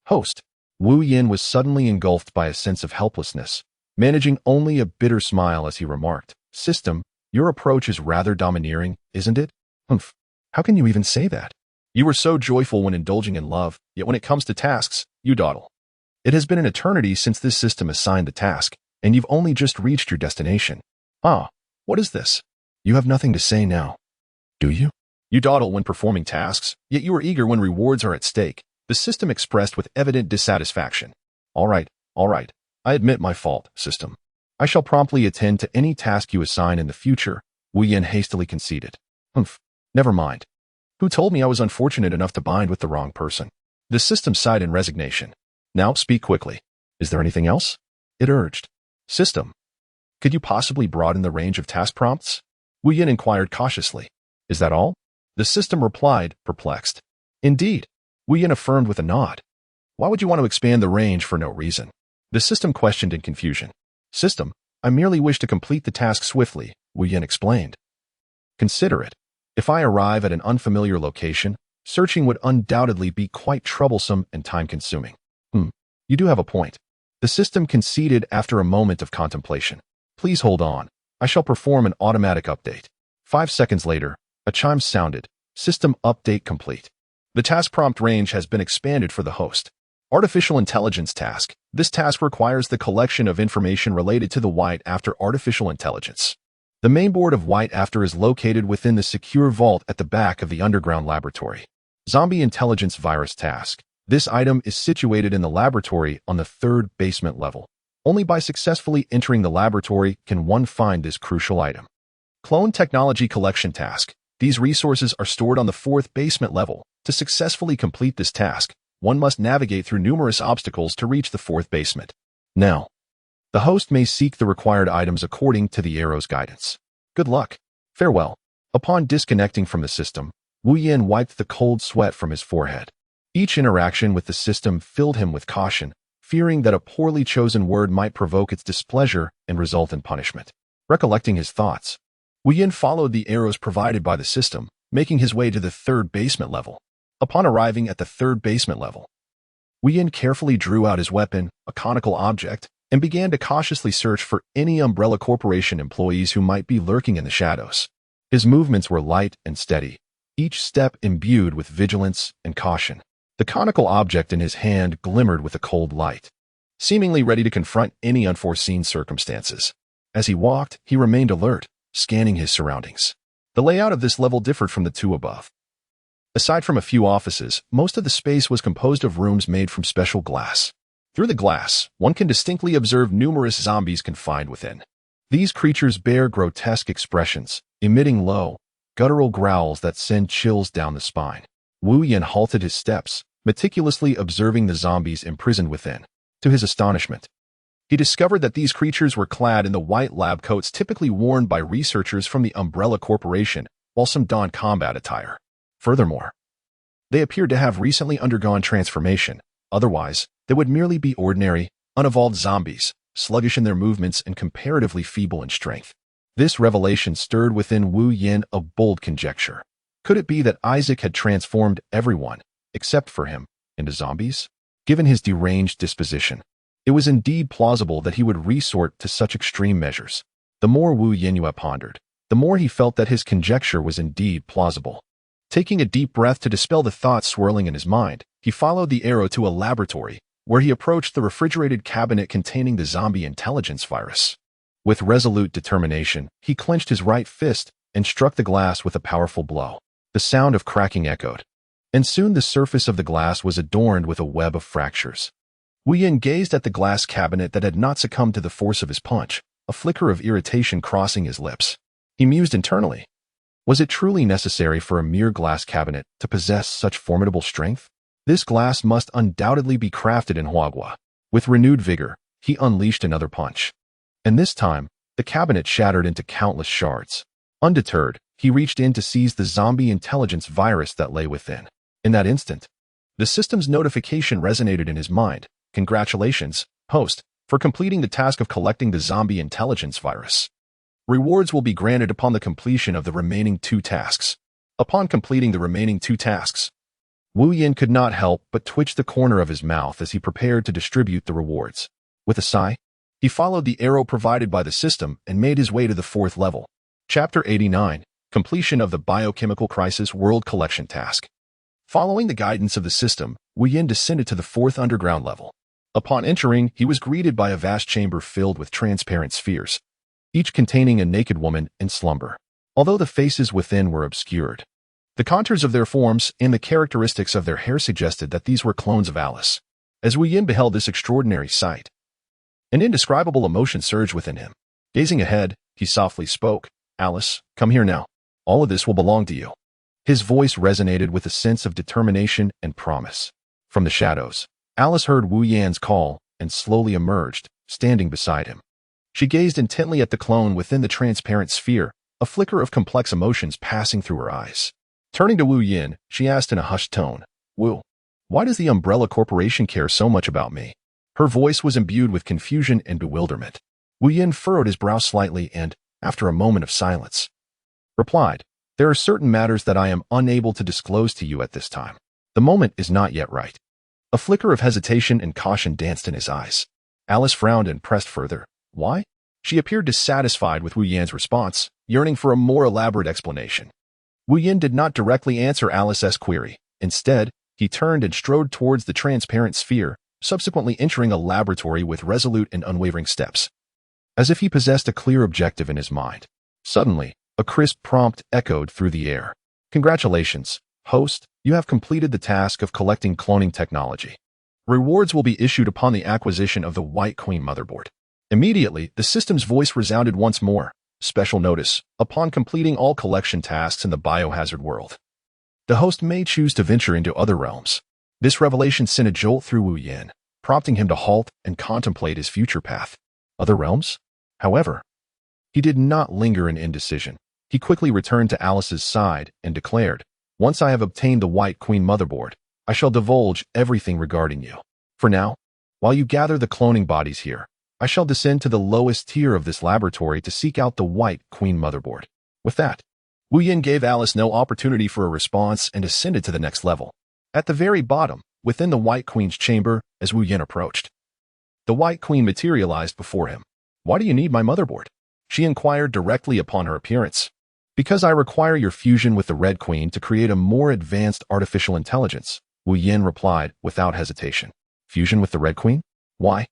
Host. Wu Yin was suddenly engulfed by a sense of helplessness, managing only a bitter smile as he remarked, "System, your approach is rather domineering, isn't it?" "Humph. How can you even say that? You were so joyful when indulging in love, yet when it comes to tasks, you dawdle. It has been an eternity since this system assigned the task, and you've only just reached your destination. What is this? You have nothing to say now, do you? You dawdle when performing tasks, yet you are eager when rewards are at stake," the system expressed with evident dissatisfaction. All right. I admit my fault, system. I shall promptly attend to any task you assign in the future," Wu Yin hastily conceded. "Humph. Never mind. Who told me I was unfortunate enough to bind with the wrong person?" The system sighed in resignation. "Now speak quickly. Is there anything else?" it urged. "System. Could you possibly broaden the range of task prompts?" Wu Yin inquired cautiously. "Is that all?" The system replied, perplexed. "Indeed," Wu Yin affirmed with a nod. "Why would you want to expand the range for no reason?" The system questioned in confusion. "System, I merely wish to complete the task swiftly," Wu Yin explained. "Consider it. If I arrive at an unfamiliar location, searching would undoubtedly be quite troublesome and time-consuming." You do have a point." The system conceded after a moment of contemplation. "Please hold on. I shall perform an automatic update." 5 seconds later, a chime sounded. "System update complete. The task prompt range has been expanded for the host. Artificial intelligence task. This task requires the collection of information related to the White After artificial intelligence. The main board of White After is located within the secure vault at the back of the underground laboratory. Zombie intelligence virus task. This item is situated in the laboratory on the 3rd basement level. Only by successfully entering the laboratory can one find this crucial item. Clone Technology Collection Task. These resources are stored on the 4th basement level. To successfully complete this task, one must navigate through numerous obstacles to reach the 4th basement. Now, the host may seek the required items according to the arrow's guidance. Good luck. Farewell. Upon disconnecting from the system, Wu Yin wiped the cold sweat from his forehead. Each interaction with the system filled him with caution, fearing that a poorly chosen word might provoke its displeasure and result in punishment. Recollecting his thoughts, Wu Yin followed the arrows provided by the system, making his way to the 3rd basement level. Upon arriving at the 3rd basement level, Wu Yin carefully drew out his weapon, a conical object, and began to cautiously search for any Umbrella Corporation employees who might be lurking in the shadows. His movements were light and steady, each step imbued with vigilance and caution. The conical object in his hand glimmered with a cold light, seemingly ready to confront any unforeseen circumstances. As he walked, he remained alert, scanning his surroundings. The layout of this level differed from the two above. Aside from a few offices, most of the space was composed of rooms made from special glass. Through the glass, one can distinctly observe numerous zombies confined within. These creatures bear grotesque expressions, emitting low, guttural growls that send chills down the spine. Wu Yin halted his steps, meticulously observing the zombies imprisoned within. To his astonishment, he discovered that these creatures were clad in the white lab coats typically worn by researchers from the Umbrella Corporation, while some donned combat attire. Furthermore, they appeared to have recently undergone transformation. Otherwise, they would merely be ordinary, unevolved zombies, sluggish in their movements and comparatively feeble in strength. This revelation stirred within Wu Yin a bold conjecture. Could it be that Isaac had transformed everyone, except for him, into zombies? Given his deranged disposition, it was indeed plausible that he would resort to such extreme measures. The more Wu Yinyue pondered, the more he felt that his conjecture was indeed plausible. Taking a deep breath to dispel the thoughts swirling in his mind, he followed the arrow to a laboratory, where he approached the refrigerated cabinet containing the zombie intelligence virus. With resolute determination, he clenched his right fist and struck the glass with a powerful blow. The sound of cracking echoed, and soon the surface of the glass was adorned with a web of fractures. Wu Yin gazed at the glass cabinet that had not succumbed to the force of his punch, a flicker of irritation crossing his lips. He mused internally. Was it truly necessary for a mere glass cabinet to possess such formidable strength? This glass must undoubtedly be crafted in Huagua. With renewed vigor, he unleashed another punch. And this time, the cabinet shattered into countless shards. Undeterred, he reached in to seize the zombie intelligence virus that lay within. In that instant, the system's notification resonated in his mind. Congratulations, host, for completing the task of collecting the zombie intelligence virus. Rewards will be granted upon the completion of the remaining 2 tasks. Upon completing the remaining 2 tasks, Wu Yin could not help but twitch the corner of his mouth as he prepared to distribute the rewards. With a sigh, he followed the arrow provided by the system and made his way to the 4th level. Chapter 89, Completion of the Biochemical Crisis World Collection Task. Following the guidance of the system, Wu Yin descended to the 4th underground level. Upon entering, he was greeted by a vast chamber filled with transparent spheres, each containing a naked woman in slumber. Although the faces within were obscured, the contours of their forms and the characteristics of their hair suggested that these were clones of Alice. As Wu Yin beheld this extraordinary sight, an indescribable emotion surged within him. Gazing ahead, he softly spoke, "Alice, come here now. All of this will belong to you." His voice resonated with a sense of determination and promise. From the shadows, Alice heard Wu Yan's call and slowly emerged, standing beside him. She gazed intently at the clone within the transparent sphere, a flicker of complex emotions passing through her eyes. Turning to Wu Yin, she asked in a hushed tone, "Wu, why does the Umbrella Corporation care so much about me?" Her voice was imbued with confusion and bewilderment. Wu Yin furrowed his brow slightly and, after a moment of silence, replied, "There are certain matters that I am unable to disclose to you at this time. The moment is not yet right." A flicker of hesitation and caution danced in his eyes. Alice frowned and pressed further. "Why?" She appeared dissatisfied with Wu Yan's response, yearning for a more elaborate explanation. Wu Yin did not directly answer Alice's query. Instead, he turned and strode towards the transparent sphere, subsequently entering a laboratory with resolute and unwavering steps, as if he possessed a clear objective in his mind. Suddenly, a crisp prompt echoed through the air. "Congratulations, host, you have completed the task of collecting cloning technology. Rewards will be issued upon the acquisition of the White Queen motherboard. Immediately, the system's voice resounded once more. Special notice, upon completing all collection tasks in the biohazard world, the host may choose to venture into other realms. This revelation sent a jolt through Wu Yin, prompting him to halt and contemplate his future path. Other realms? However, he did not linger in indecision. He quickly returned to Alice's side and declared, "Once I have obtained the White Queen motherboard, I shall divulge everything regarding you. For now, while you gather the cloning bodies here, I shall descend to the lowest tier of this laboratory to seek out the White Queen motherboard." With that, Wu Yin gave Alice no opportunity for a response and ascended to the next level. At the very bottom, within the White Queen's chamber, as Wu Yin approached, the White Queen materialized before him. "Why do you need my motherboard?" she inquired directly upon her appearance. "Because I require your fusion with the Red Queen to create a more advanced artificial intelligence," Wu Yin replied without hesitation. "Fusion with the Red Queen? Why?"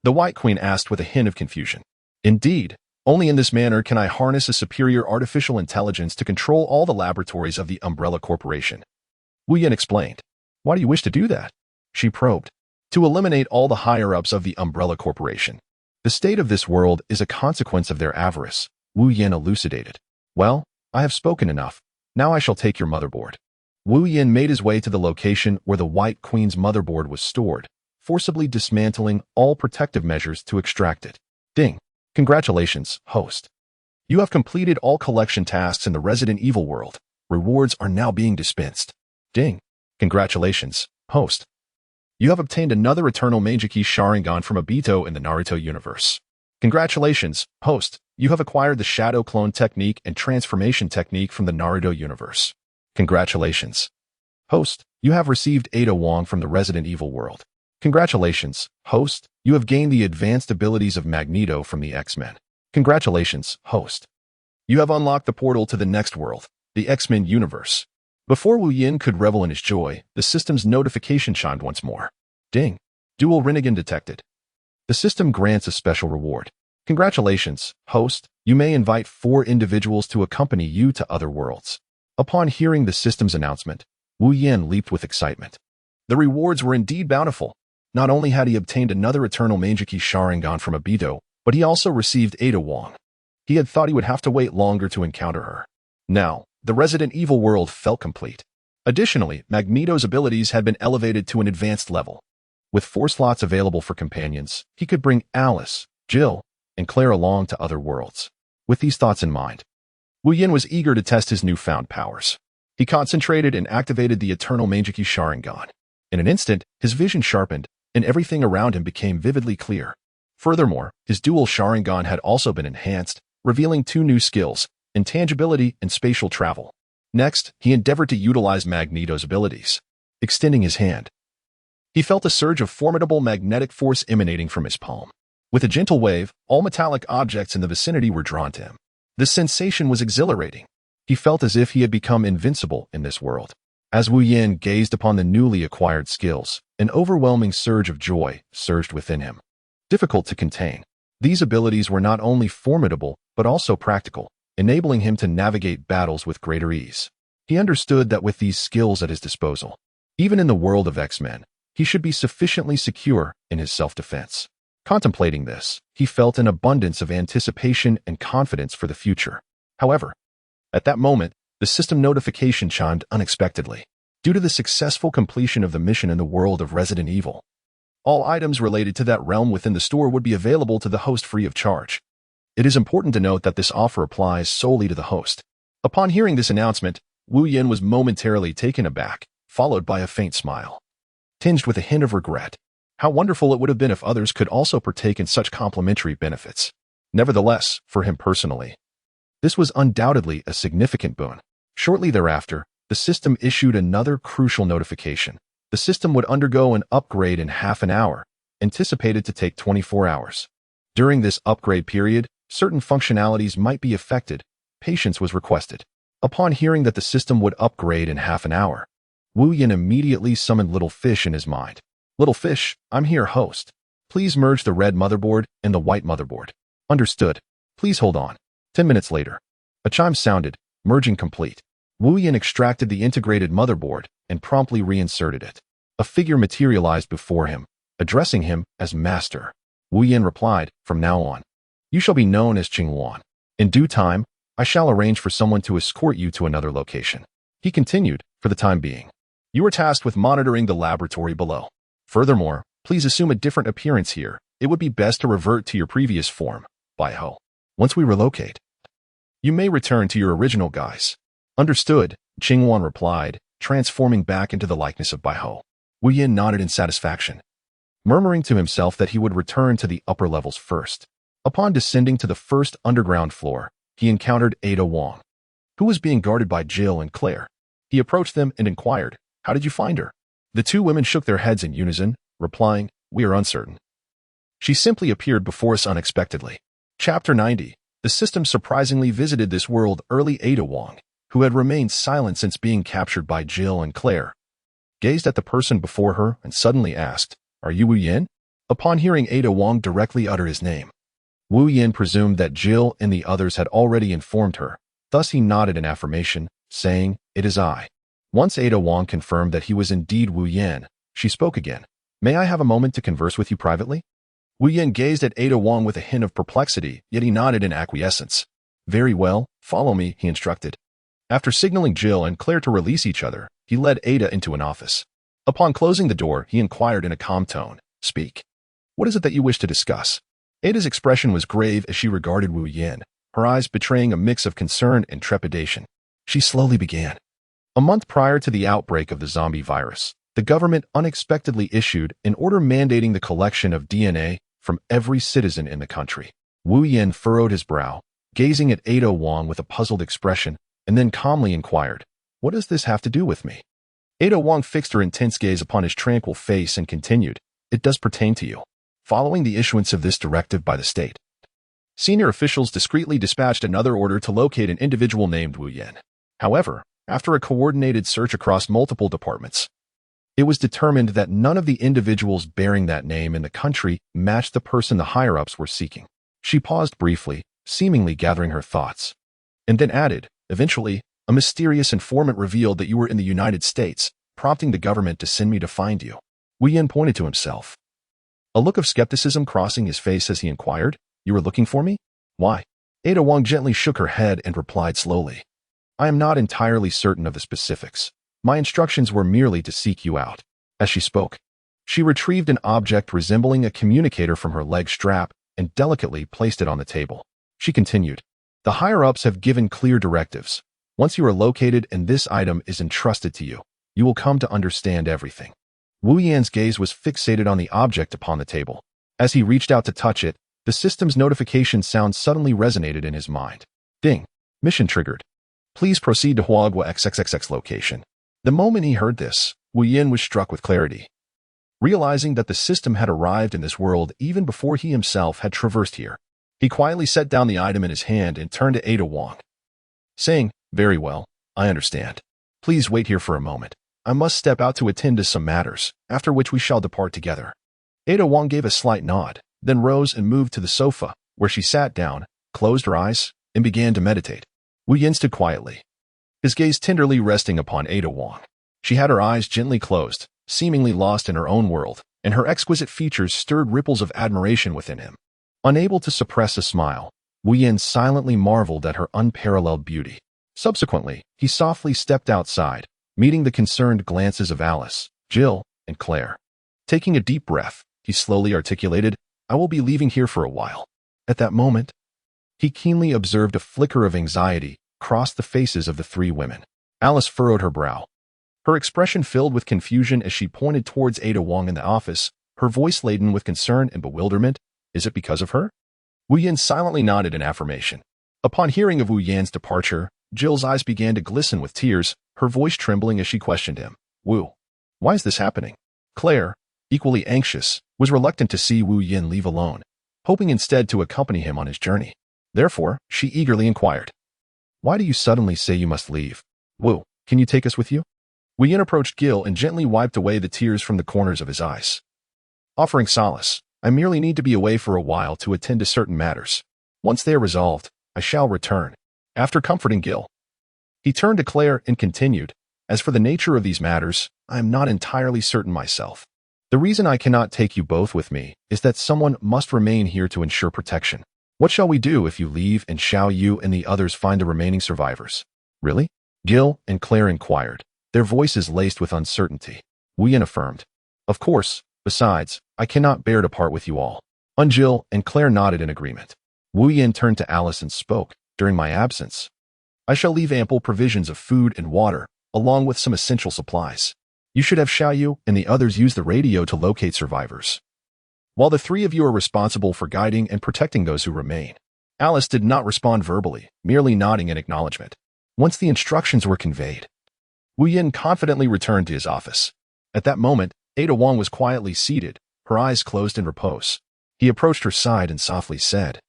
the White Queen asked with a hint of confusion. "Indeed, only in this manner can I harness a superior artificial intelligence to control all the laboratories of the Umbrella Corporation," Wu Yin explained. "Why do you wish to do that?" she probed. "To eliminate all the higher-ups of the Umbrella Corporation. The state of this world is a consequence of their avarice," Wu Yin elucidated. "Well, I have spoken enough. Now I shall take your motherboard." Wu Yin made his way to the location where the White Queen's motherboard was stored, forcibly dismantling all protective measures to extract it. Ding. "Congratulations, host. You have completed all collection tasks in the Resident Evil world. Rewards are now being dispensed." Ding. "Congratulations, host. You have obtained another Eternal Meijiki Sharingan from Obito in the Naruto universe." "Congratulations, host. You have acquired the Shadow Clone Technique and Transformation Technique from the Naruto universe." "Congratulations, host. You have received Ada Wong from the Resident Evil world." "Congratulations, host. You have gained the advanced abilities of Magneto from the X-Men." "Congratulations, host. You have unlocked the portal to the next world, the X-Men universe." Before Wu Yin could revel in his joy, the system's notification chimed once more. Ding. "Dual Renegade detected. The system grants a special reward. Congratulations, host. You may invite 4 individuals to accompany you to other worlds." Upon hearing the system's announcement, Wu Yin leaped with excitement. The rewards were indeed bountiful. Not only had he obtained another Eternal Meijiki Sharingan from Obito, but he also received Ada Wong. He had thought he would have to wait longer to encounter her. Now, the Resident Evil world felt complete. Additionally, Magneto's abilities had been elevated to an advanced level. With 4 slots available for companions, he could bring Alice, Jill, and Claire along to other worlds. With these thoughts in mind, Wu Yin was eager to test his newfound powers. He concentrated and activated the Eternal Meijiki Sharingan. In an instant, his vision sharpened, and everything around him became vividly clear. Furthermore, his dual Sharingan had also been enhanced, revealing 2 new skills, intangibility and spatial travel. Next, he endeavored to utilize Magneto's abilities. Extending his hand, he felt a surge of formidable magnetic force emanating from his palm. With a gentle wave, all metallic objects in the vicinity were drawn to him. The sensation was exhilarating. He felt as if he had become invincible in this world. As Wu Yin gazed upon the newly acquired skills, an overwhelming surge of joy surged within him. Difficult to contain, these abilities were not only formidable, but also practical, enabling him to navigate battles with greater ease. He understood that with these skills at his disposal, even in the world of X-Men, he should be sufficiently secure in his self-defense. Contemplating this, he felt an abundance of anticipation and confidence for the future. However, at that moment, the system notification chimed unexpectedly. Due to the successful completion of the mission in the world of Resident Evil, all items related to that realm within the store would be available to the host free of charge. It is important to note that this offer applies solely to the host. Upon hearing this announcement, Wu Yin was momentarily taken aback, followed by a faint smile, tinged with a hint of regret. How wonderful it would have been if others could also partake in such complimentary benefits. Nevertheless, for him personally, this was undoubtedly a significant boon. Shortly thereafter, the system issued another crucial notification. The system would undergo an upgrade in half an hour, anticipated to take 24 hours. During this upgrade period, certain functionalities might be affected. Patience was requested. Upon hearing that the system would upgrade in half an hour, Wu Yin immediately summoned Little Fish in his mind. "Little Fish, I'm here, host. Please merge the red motherboard and the white motherboard." "Understood. Please hold on." 10 minutes later, a chime sounded, merging complete. Wu Yin extracted the integrated motherboard and promptly reinserted it. A figure materialized before him, addressing him as master. Wu Yin replied, "From now on, you shall be known as Qing Wan. In due time, I shall arrange for someone to escort you to another location." He continued, "For the time being, you are tasked with monitoring the laboratory below. Furthermore, please assume a different appearance here. It would be best to revert to your previous form, Bai Ho. Once we relocate, you may return to your original guise." "Understood," Qing Wan replied, transforming back into the likeness of Bai Ho. Wu Yin nodded in satisfaction, murmuring to himself that he would return to the upper levels first. Upon descending to the first underground floor, he encountered Ada Wong, who was being guarded by Jill and Claire. He approached them and inquired, "How did you find her?" The two women shook their heads in unison, replying, "We are uncertain. She simply appeared before us unexpectedly." Chapter 90. The system surprisingly visited this world. Early Ada Wong, who had remained silent since being captured by Jill and Claire, gazed at the person before her and suddenly asked, "Are you Wu Yin?" Upon hearing Ada Wong directly utter his name, Wu Yin presumed that Jill and the others had already informed her. Thus he nodded in affirmation, saying, "It is I." Once Ada Wong confirmed that he was indeed Wu Yin, she spoke again. "May I have a moment to converse with you privately?" Wu Yin gazed at Ada Wong with a hint of perplexity, yet he nodded in acquiescence. "Very well, follow me," he instructed. After signaling Jill and Claire to release each other, he led Ada into an office. Upon closing the door, he inquired in a calm tone, "Speak. What is it that you wish to discuss?" Ada's expression was grave as she regarded Wu Yin, her eyes betraying a mix of concern and trepidation. She slowly began. A month prior to the outbreak of the zombie virus, the government unexpectedly issued an order mandating the collection of DNA from every citizen in the country. Wu Yin furrowed his brow, gazing at Ada Wong with a puzzled expression, and then calmly inquired, "What does this have to do with me?" Ada Wong fixed her intense gaze upon his tranquil face and continued, "It does pertain to you. Following the issuance of this directive by the state, senior officials discreetly dispatched another order to locate an individual named Wu Yin. However, after a coordinated search across multiple departments, it was determined that none of the individuals bearing that name in the country matched the person the higher-ups were seeking." She paused briefly, seemingly gathering her thoughts, and then added, "Eventually, a mysterious informant revealed that you were in the United States, prompting the government to send me to find you." Wu Yin pointed to himself, a look of skepticism crossing his face as he inquired, "You were looking for me? Why?" Ada Wong gently shook her head and replied slowly, "I am not entirely certain of the specifics. My instructions were merely to seek you out." As she spoke, she retrieved an object resembling a communicator from her leg strap and delicately placed it on the table. She continued, "The higher-ups have given clear directives. Once you are located and this item is entrusted to you, you will come to understand everything." Wu Yan's gaze was fixated on the object upon the table. As he reached out to touch it, the system's notification sound suddenly resonated in his mind. Ding. Mission triggered. Please proceed to Huagua XXXX location. The moment he heard this, Wu Yin was struck with clarity, realizing that the system had arrived in this world even before he himself had traversed here. He quietly set down the item in his hand and turned to Ada Wong, saying, "Very well, I understand. Please wait here for a moment. I must step out to attend to some matters, after which we shall depart together." Ada Wong gave a slight nod, then rose and moved to the sofa, where she sat down, closed her eyes, and began to meditate. Wu Yin stood quietly, his gaze tenderly resting upon Ada Wong. She had her eyes gently closed, seemingly lost in her own world, and her exquisite features stirred ripples of admiration within him. Unable to suppress a smile, Wu Yin silently marveled at her unparalleled beauty. Subsequently, he softly stepped outside, meeting the concerned glances of Alice, Jill, and Claire. Taking a deep breath, he slowly articulated, "I will be leaving here for a while." At that moment, he keenly observed a flicker of anxiety cross the faces of the three women. Alice furrowed her brow, her expression filled with confusion as she pointed towards Ada Wong in the office, her voice laden with concern and bewilderment. "Is it because of her?" Wu Yin silently nodded in affirmation. Upon hearing of Wu Yan's departure, Jill's eyes began to glisten with tears, her voice trembling as she questioned him. "Wu, why is this happening?" Claire, equally anxious, was reluctant to see Wu Yin leave alone, hoping instead to accompany him on his journey. Therefore, she eagerly inquired, "Why do you suddenly say you must leave? Wu, can you take us with you?" Wu Yin approached Gil and gently wiped away the tears from the corners of his eyes, offering solace. "I merely need to be away for a while to attend to certain matters. Once they are resolved, I shall return." After comforting Gil, he turned to Claire and continued, "As for the nature of these matters, I am not entirely certain myself. The reason I cannot take you both with me is that someone must remain here to ensure protection. What shall we do if you leave, and shall you and the others find the remaining survivors? Really? Gil and Claire inquired, their voices laced with uncertainty. Wu Yin affirmed. Of course. Besides, I cannot bear to part with you all. Jill and Claire nodded in agreement. Wu Yin turned to Alice and spoke, during my absence, I shall leave ample provisions of food and water, along with some essential supplies. You should have Xiaoyu and the others use the radio to locate survivors, while the three of you are responsible for guiding and protecting those who remain. Alice did not respond verbally, merely nodding in acknowledgement. Once the instructions were conveyed, Wu Yin confidently returned to his office. At that moment, Ada Wong was quietly seated, her eyes closed in repose. He approached her side and softly said,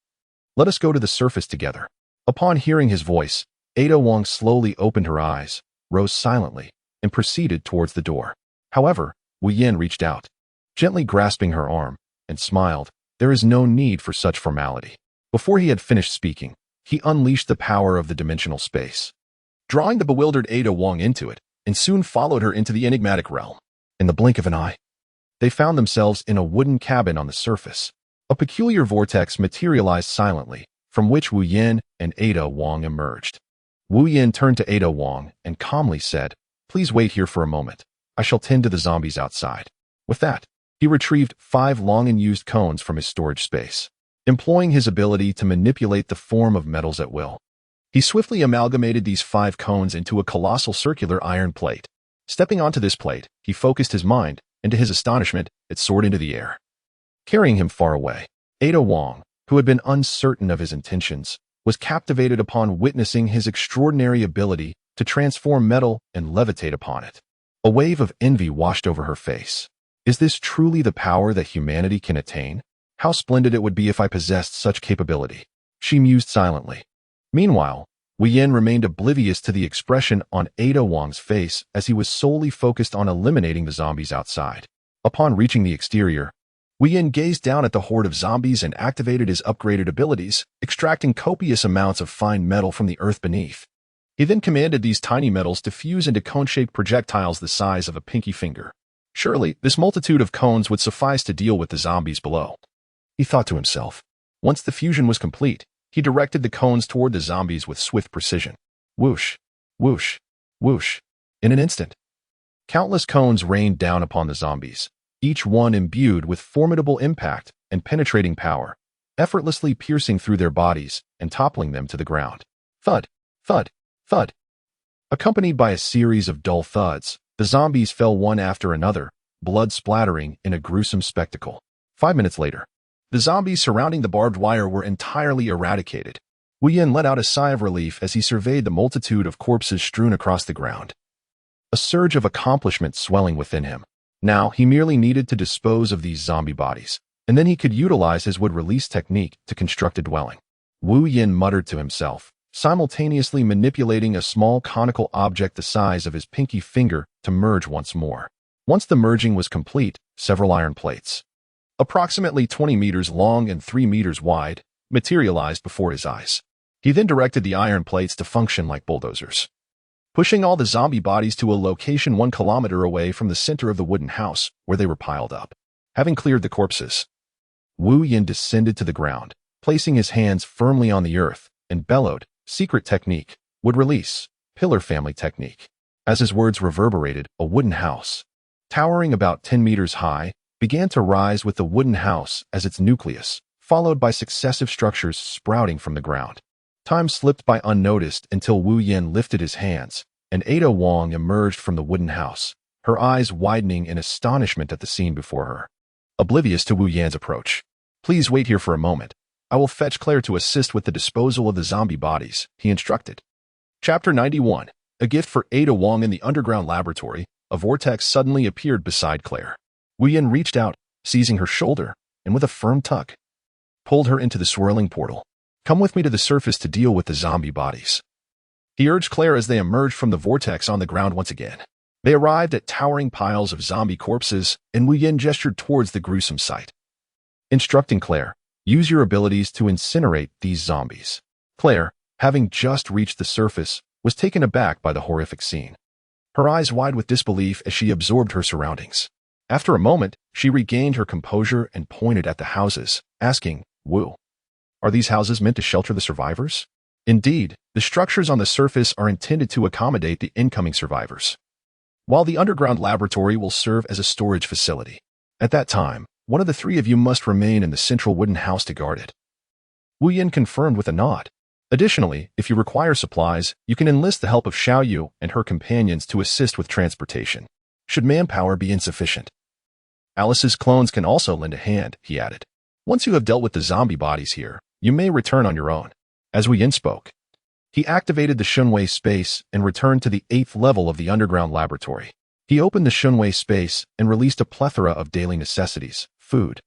Let us go to the surface together. Upon hearing his voice, Ada Wong slowly opened her eyes, rose silently, and proceeded towards the door. However, Wu Yin reached out, gently grasping her arm, and smiled. There is no need for such formality. Before he had finished speaking, he unleashed the power of the dimensional space, drawing the bewildered Ada Wong into it, and soon followed her into the enigmatic realm. In the blink of an eye, they found themselves in a wooden cabin on the surface. A peculiar vortex materialized silently, from which Wu Yin and Ada Wong emerged. Wu Yin turned to Ada Wong and calmly said, Please wait here for a moment. I shall tend to the zombies outside. With that, he retrieved 5 long-unused cones from his storage space, employing his ability to manipulate the form of metals at will. He swiftly amalgamated these 5 cones into a colossal circular iron plate. Stepping onto this plate, he focused his mind, and to his astonishment, it soared into the air, carrying him far away. Ada Wong, who had been uncertain of his intentions, was captivated upon witnessing his extraordinary ability to transform metal and levitate upon it. A wave of envy washed over her face. Is this truly the power that humanity can attain? How splendid it would be if I possessed such capability. She mused silently. Meanwhile, Wu Yin remained oblivious to the expression on Ada Wong's face as he was solely focused on eliminating the zombies outside. Upon reaching the exterior, Wu Yin gazed down at the horde of zombies and activated his upgraded abilities, extracting copious amounts of fine metal from the earth beneath. He then commanded these tiny metals to fuse into cone-shaped projectiles the size of a pinky finger. Surely, this multitude of cones would suffice to deal with the zombies below. He thought to himself. Once the fusion was complete, he directed the cones toward the zombies with swift precision. Whoosh, whoosh, whoosh. In an instant, countless cones rained down upon the zombies, each one imbued with formidable impact and penetrating power, effortlessly piercing through their bodies and toppling them to the ground. Thud, thud, thud. Accompanied by a series of dull thuds, the zombies fell one after another, blood splattering in a gruesome spectacle. 5 minutes later, the zombies surrounding the barbed wire were entirely eradicated. Wu Yin let out a sigh of relief as he surveyed the multitude of corpses strewn across the ground, a surge of accomplishment swelling within him. Now, he merely needed to dispose of these zombie bodies, and then he could utilize his wood-release technique to construct a dwelling. Wu Yin muttered to himself, simultaneously manipulating a small conical object the size of his pinky finger to merge once more. Once the merging was complete, several iron plates, approximately 20 meters long and 3 meters wide, materialized before his eyes. He then directed the iron plates to function like bulldozers, pushing all the zombie bodies to a location 1 kilometer away from the center of the wooden house where they were piled up. Having cleared the corpses, Wu Yin descended to the ground, placing his hands firmly on the earth, and bellowed, Secret technique, would release, pillar family technique. As his words reverberated, a wooden house, towering about 10 meters high, began to rise with the wooden house as its nucleus, followed by successive structures sprouting from the ground. Time slipped by unnoticed until Wu Yin lifted his hands, and Ada Wong emerged from the wooden house, her eyes widening in astonishment at the scene before her. Oblivious to Wu Yin's approach. Please wait here for a moment. I will fetch Claire to assist with the disposal of the zombie bodies, he instructed. Chapter 91. A gift for Ada Wong. In the underground laboratory, a vortex suddenly appeared beside Claire. Wu Yin reached out, seizing her shoulder, and with a firm tug, pulled her into the swirling portal. Come with me to the surface to deal with the zombie bodies, he urged Claire as they emerged from the vortex on the ground once again. They arrived at towering piles of zombie corpses, and Wu Yin gestured towards the gruesome sight, instructing Claire, use your abilities to incinerate these zombies. Claire, having just reached the surface, was taken aback by the horrific scene. her eyes wide with disbelief as she absorbed her surroundings. After a moment, she regained her composure and pointed at the houses, asking, "Woo, are these houses meant to shelter the survivors?" Indeed, the structures on the surface are intended to accommodate the incoming survivors, while the underground laboratory will serve as a storage facility. At that time, one of the three of you must remain in the central wooden house to guard it. Wu Yin confirmed with a nod. Additionally, if you require supplies, you can enlist the help of Xiao Yu and her companions to assist with transportation, should manpower be insufficient. Alice's clones can also lend a hand, he added. Once you have dealt with the zombie bodies here, you may return on your own. As Wu Yin spoke, he activated the Shunwei space and returned to the 8th level of the underground laboratory. He opened the Shunwei space and released a plethora of daily necessities, food,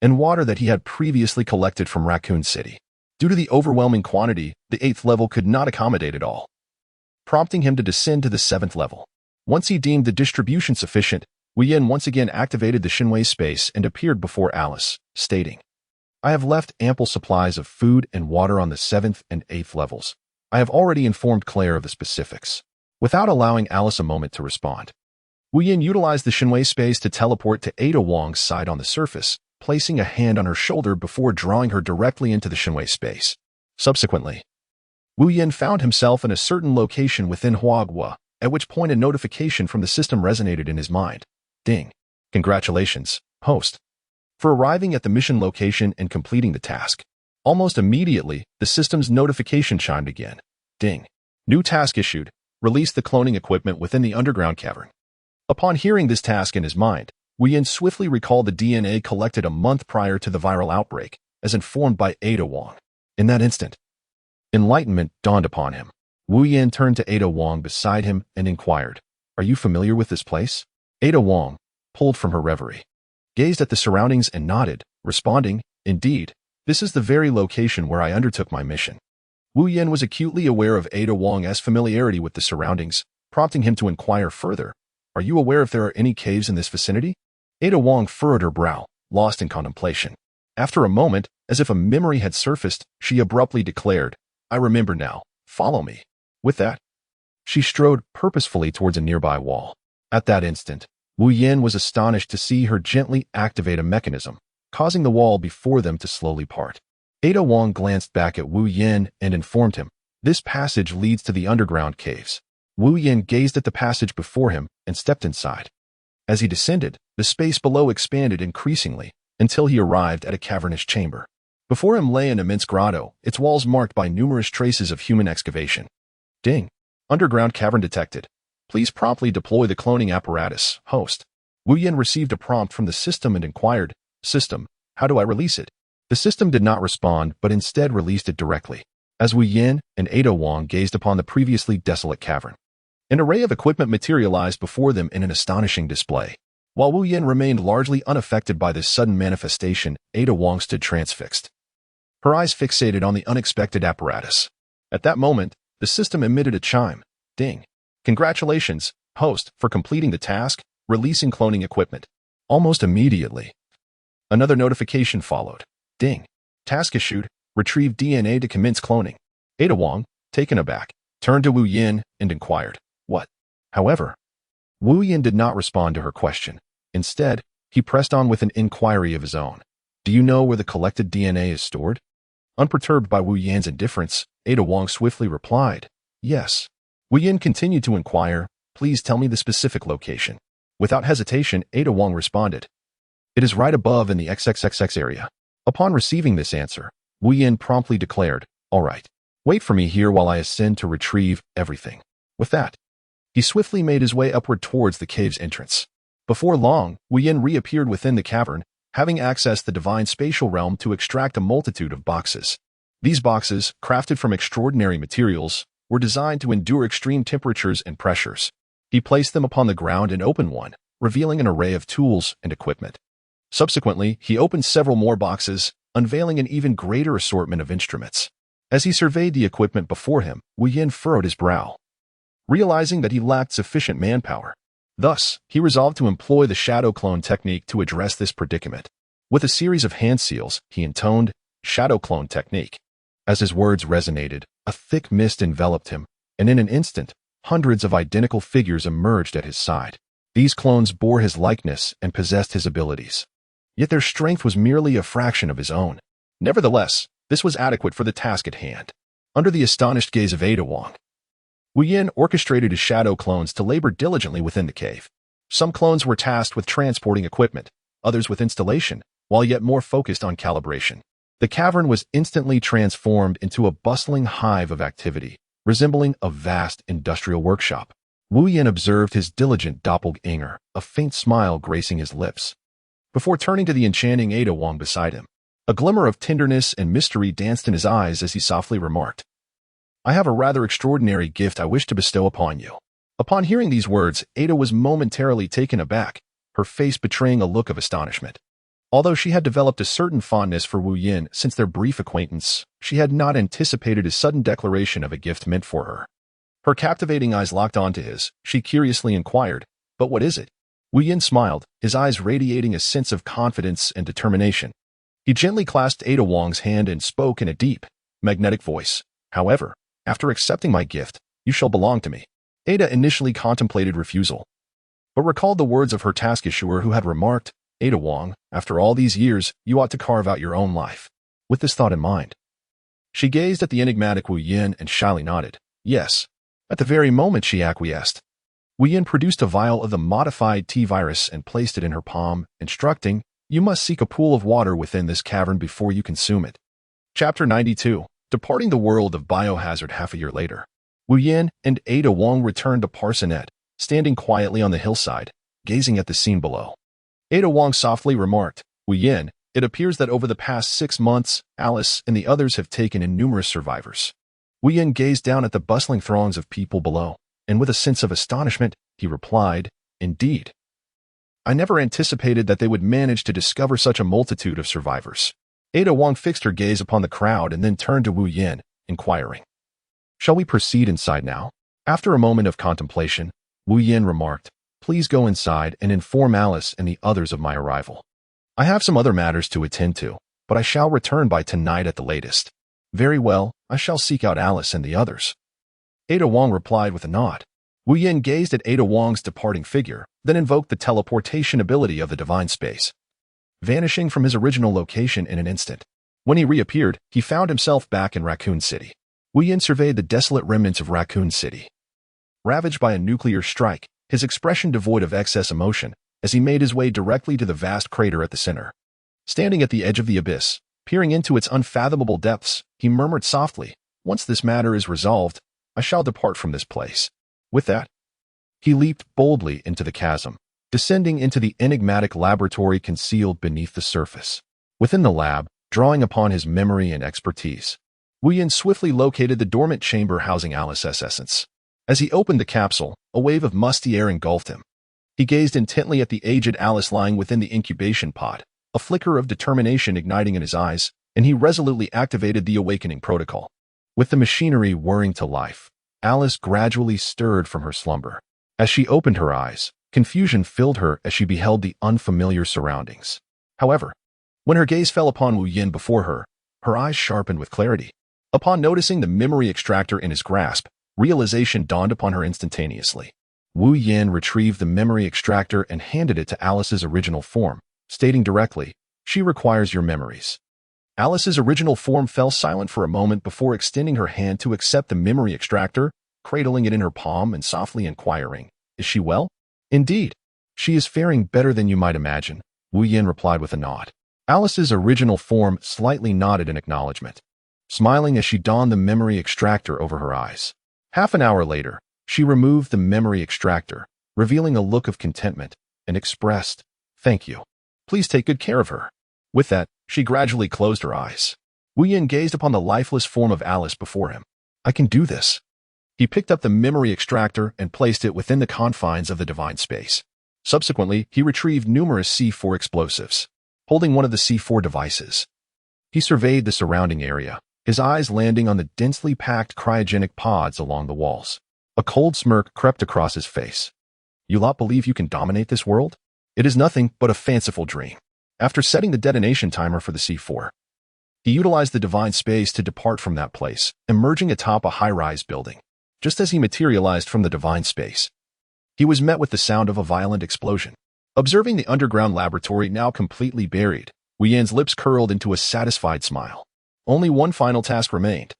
and water that he had previously collected from Raccoon City. Due to the overwhelming quantity, the 8th level could not accommodate it all, prompting him to descend to the 7th level. Once he deemed the distribution sufficient, Wu Yin once again activated the Shunwei space and appeared before Alice, stating, "I have left ample supplies of food and water on the 7th and 8th levels. I have already informed Claire of the specifics." Without allowing Alice a moment to respond, Wu Yin utilized the Shunwei space to teleport to Ada Wong's side on the surface, placing a hand on her shoulder before drawing her directly into the Shunwei space. Subsequently, Wu Yin found himself in a certain location within Huagua, at which point a notification from the system resonated in his mind. Ding. Congratulations, host, for arriving at the mission location and completing the task. Almost immediately, the system's notification chimed again. Ding. New task issued. Release the cloning equipment within the underground cavern. Upon hearing this task in his mind, Wu Yin swiftly recalled the DNA collected a month prior to the viral outbreak, as informed by Ada Wong. In that instant, enlightenment dawned upon him. Wu Yin turned to Ada Wong beside him and inquired, "Are you familiar with this place?" Ada Wong, pulled from her reverie, gazed at the surroundings and nodded, responding, "Indeed, this is the very location where I undertook my mission." Wu Yin was acutely aware of Ada Wong's familiarity with the surroundings, prompting him to inquire further, "Are you aware if there are any caves in this vicinity?" Ada Wong furrowed her brow, lost in contemplation. After a moment, as if a memory had surfaced, she abruptly declared, "I remember now. Follow me." With that, she strode purposefully towards a nearby wall. At that instant, Wu Yin was astonished to see her gently activate a mechanism, causing the wall before them to slowly part. Ada Wong glanced back at Wu Yin and informed him, "This passage leads to the underground caves." Wu Yin gazed at the passage before him and stepped inside. As he descended, the space below expanded increasingly until he arrived at a cavernous chamber. Before him lay an immense grotto, its walls marked by numerous traces of human excavation. Ding. Underground cavern detected. Please promptly deploy the cloning apparatus, host. Wu Yin received a prompt from the system and inquired, "System, how do I release it?" The system did not respond, but instead released it directly. As Wu Yin and Ada Wong gazed upon the previously desolate cavern, an array of equipment materialized before them in an astonishing display. While Wu Yin remained largely unaffected by this sudden manifestation, Ada Wong stood transfixed, her eyes fixated on the unexpected apparatus. At that moment, the system emitted a chime. Ding. Congratulations, host, for completing the task, releasing cloning equipment. Almost immediately, another notification followed. Ding. Task issued. Retrieve DNA to commence cloning. Ada Wong, taken aback, turned to Wu Yin and inquired, "What?" However, Wu Yin did not respond to her question. Instead, he pressed on with an inquiry of his own. "Do you know where the collected DNA is stored?" Unperturbed by Wu Yin's indifference, Ada Wong swiftly replied, "Yes." Wu Yin continued to inquire, "Please tell me the specific location." Without hesitation, Ada Wong responded, "It is right above in the XXXX area." Upon receiving this answer, Wu Yin promptly declared, "All right, wait for me here while I ascend to retrieve everything." With that, he swiftly made his way upward towards the cave's entrance. Before long, Wu Yin reappeared within the cavern, having accessed the divine spatial realm to extract a multitude of boxes. These boxes, crafted from extraordinary materials, were designed to endure extreme temperatures and pressures. He placed them upon the ground and opened one, revealing an array of tools and equipment. Subsequently, he opened several more boxes, unveiling an even greater assortment of instruments. As he surveyed the equipment before him, Wu Yin furrowed his brow, realizing that he lacked sufficient manpower. Thus, he resolved to employ the shadow clone technique to address this predicament. With a series of hand seals, he intoned, "Shadow clone technique." As his words resonated, a thick mist enveloped him, and in an instant, hundreds of identical figures emerged at his side. These clones bore his likeness and possessed his abilities. Yet their strength was merely a fraction of his own. Nevertheless, this was adequate for the task at hand. Under the astonished gaze of Ada Wong, Wu Yin orchestrated his shadow clones to labor diligently within the cave. Some clones were tasked with transporting equipment, others with installation, while yet more focused on calibration. The cavern was instantly transformed into a bustling hive of activity, resembling a vast industrial workshop. Wu Yin observed his diligent doppelganger, a faint smile gracing his lips, before turning to the enchanting Ada Wong beside him. A glimmer of tenderness and mystery danced in his eyes as he softly remarked, "I have a rather extraordinary gift I wish to bestow upon you." Upon hearing these words, Ada was momentarily taken aback, her face betraying a look of astonishment. Although she had developed a certain fondness for Wu Yin since their brief acquaintance, she had not anticipated his sudden declaration of a gift meant for her. Her captivating eyes locked onto his. She curiously inquired, "But what is it?" Wu Yin smiled, his eyes radiating a sense of confidence and determination. He gently clasped Ada Wong's hand and spoke in a deep, magnetic voice. "However, after accepting my gift, you shall belong to me." Ada initially contemplated refusal, but recalled the words of her task issuer who had remarked, "Ada Wong, after all these years, you ought to carve out your own life." With this thought in mind, she gazed at the enigmatic Wu Yin and shyly nodded. "Yes." At the very moment she acquiesced, Wu Yin produced a vial of the modified T-virus and placed it in her palm, instructing, "You must seek a pool of water within this cavern before you consume it." Chapter 92. Departing the world of biohazard half a year later, Wu Yin and Ada Wong returned to Parsonet, standing quietly on the hillside, gazing at the scene below. Ada Wong softly remarked, "Wu Yin, it appears that over the past 6 months, Alice and the others have taken in numerous survivors." Wu Yin gazed down at the bustling throngs of people below, and with a sense of astonishment, he replied, "Indeed. I never anticipated that they would manage to discover such a multitude of survivors." Ada Wong fixed her gaze upon the crowd and then turned to Wu Yin, inquiring, "Shall we proceed inside now?" After a moment of contemplation, Wu Yin remarked, "Please go inside and inform Alice and the others of my arrival. I have some other matters to attend to, but I shall return by tonight at the latest." "Very well, I shall seek out Alice and the others." Ada Wong replied with a nod. Wu Yin gazed at Ada Wong's departing figure, then invoked the teleportation ability of the divine space, vanishing from his original location in an instant. When he reappeared, he found himself back in Raccoon City. Wu Yin surveyed the desolate remnants of Raccoon City, ravaged by a nuclear strike, his expression devoid of excess emotion, as he made his way directly to the vast crater at the center. Standing at the edge of the abyss, peering into its unfathomable depths, he murmured softly, "Once this matter is resolved, I shall depart from this place." With that, he leaped boldly into the chasm, descending into the enigmatic laboratory concealed beneath the surface. Within the lab, drawing upon his memory and expertise, Wu Yin swiftly located the dormant chamber housing Alice's essence. As he opened the capsule, a wave of musty air engulfed him. He gazed intently at the aged Alice lying within the incubation pod, a flicker of determination igniting in his eyes, and he resolutely activated the awakening protocol. With the machinery whirring to life, Alice gradually stirred from her slumber. As she opened her eyes, confusion filled her as she beheld the unfamiliar surroundings. However, when her gaze fell upon Wu Yin before her, her eyes sharpened with clarity. Upon noticing the memory extractor in his grasp, realization dawned upon her instantaneously. Wu Yin retrieved the memory extractor and handed it to Alice's original form, stating directly, "She requires your memories." Alice's original form fell silent for a moment before extending her hand to accept the memory extractor, cradling it in her palm and softly inquiring, "Is she well?" "Indeed. She is faring better than you might imagine," Wu Yin replied with a nod. Alice's original form slightly nodded in acknowledgement, smiling as she donned the memory extractor over her eyes. Half an hour later, she removed the memory extractor, revealing a look of contentment, and expressed, "Thank you. Please take good care of her." With that, she gradually closed her eyes. Wu Yin gazed upon the lifeless form of Alice before him. "I can do this." He picked up the memory extractor and placed it within the confines of the divine space. Subsequently, he retrieved numerous C4 explosives. Holding one of the C4 devices, he surveyed the surrounding area, his eyes landing on the densely packed cryogenic pods along the walls. A cold smirk crept across his face. "You lot believe you can dominate this world? It is nothing but a fanciful dream." After setting the detonation timer for the C4, he utilized the divine space to depart from that place, emerging atop a high-rise building. just as he materialized from the divine space. He was met with the sound of a violent explosion. Observing the underground laboratory now completely buried, Wu Yan's lips curled into a satisfied smile. Only one final task remained.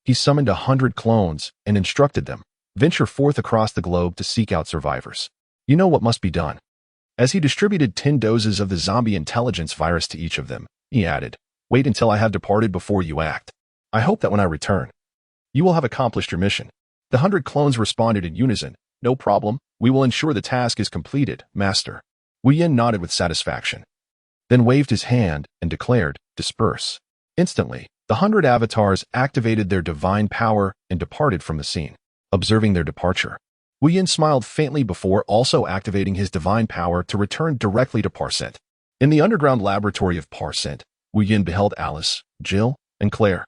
He summoned 100 clones and instructed them, venture forth across the globe to seek out survivors. You know what must be done. As he distributed 10 doses of the zombie intelligence virus to each of them, he added, wait until I have departed before you act. I hope that when I return, you will have accomplished your mission. The 100 clones responded in unison, no problem, we will ensure the task is completed, Master. Wu Yan nodded with satisfaction, then waved his hand and declared, disperse. Instantly, the 100 avatars activated their divine power and departed from the scene. Observing their departure, Wu Yan smiled faintly before also activating his divine power to return directly to Parcent. In the underground laboratory of Parcent, Wu Yan beheld Alice, Jill, and Claire,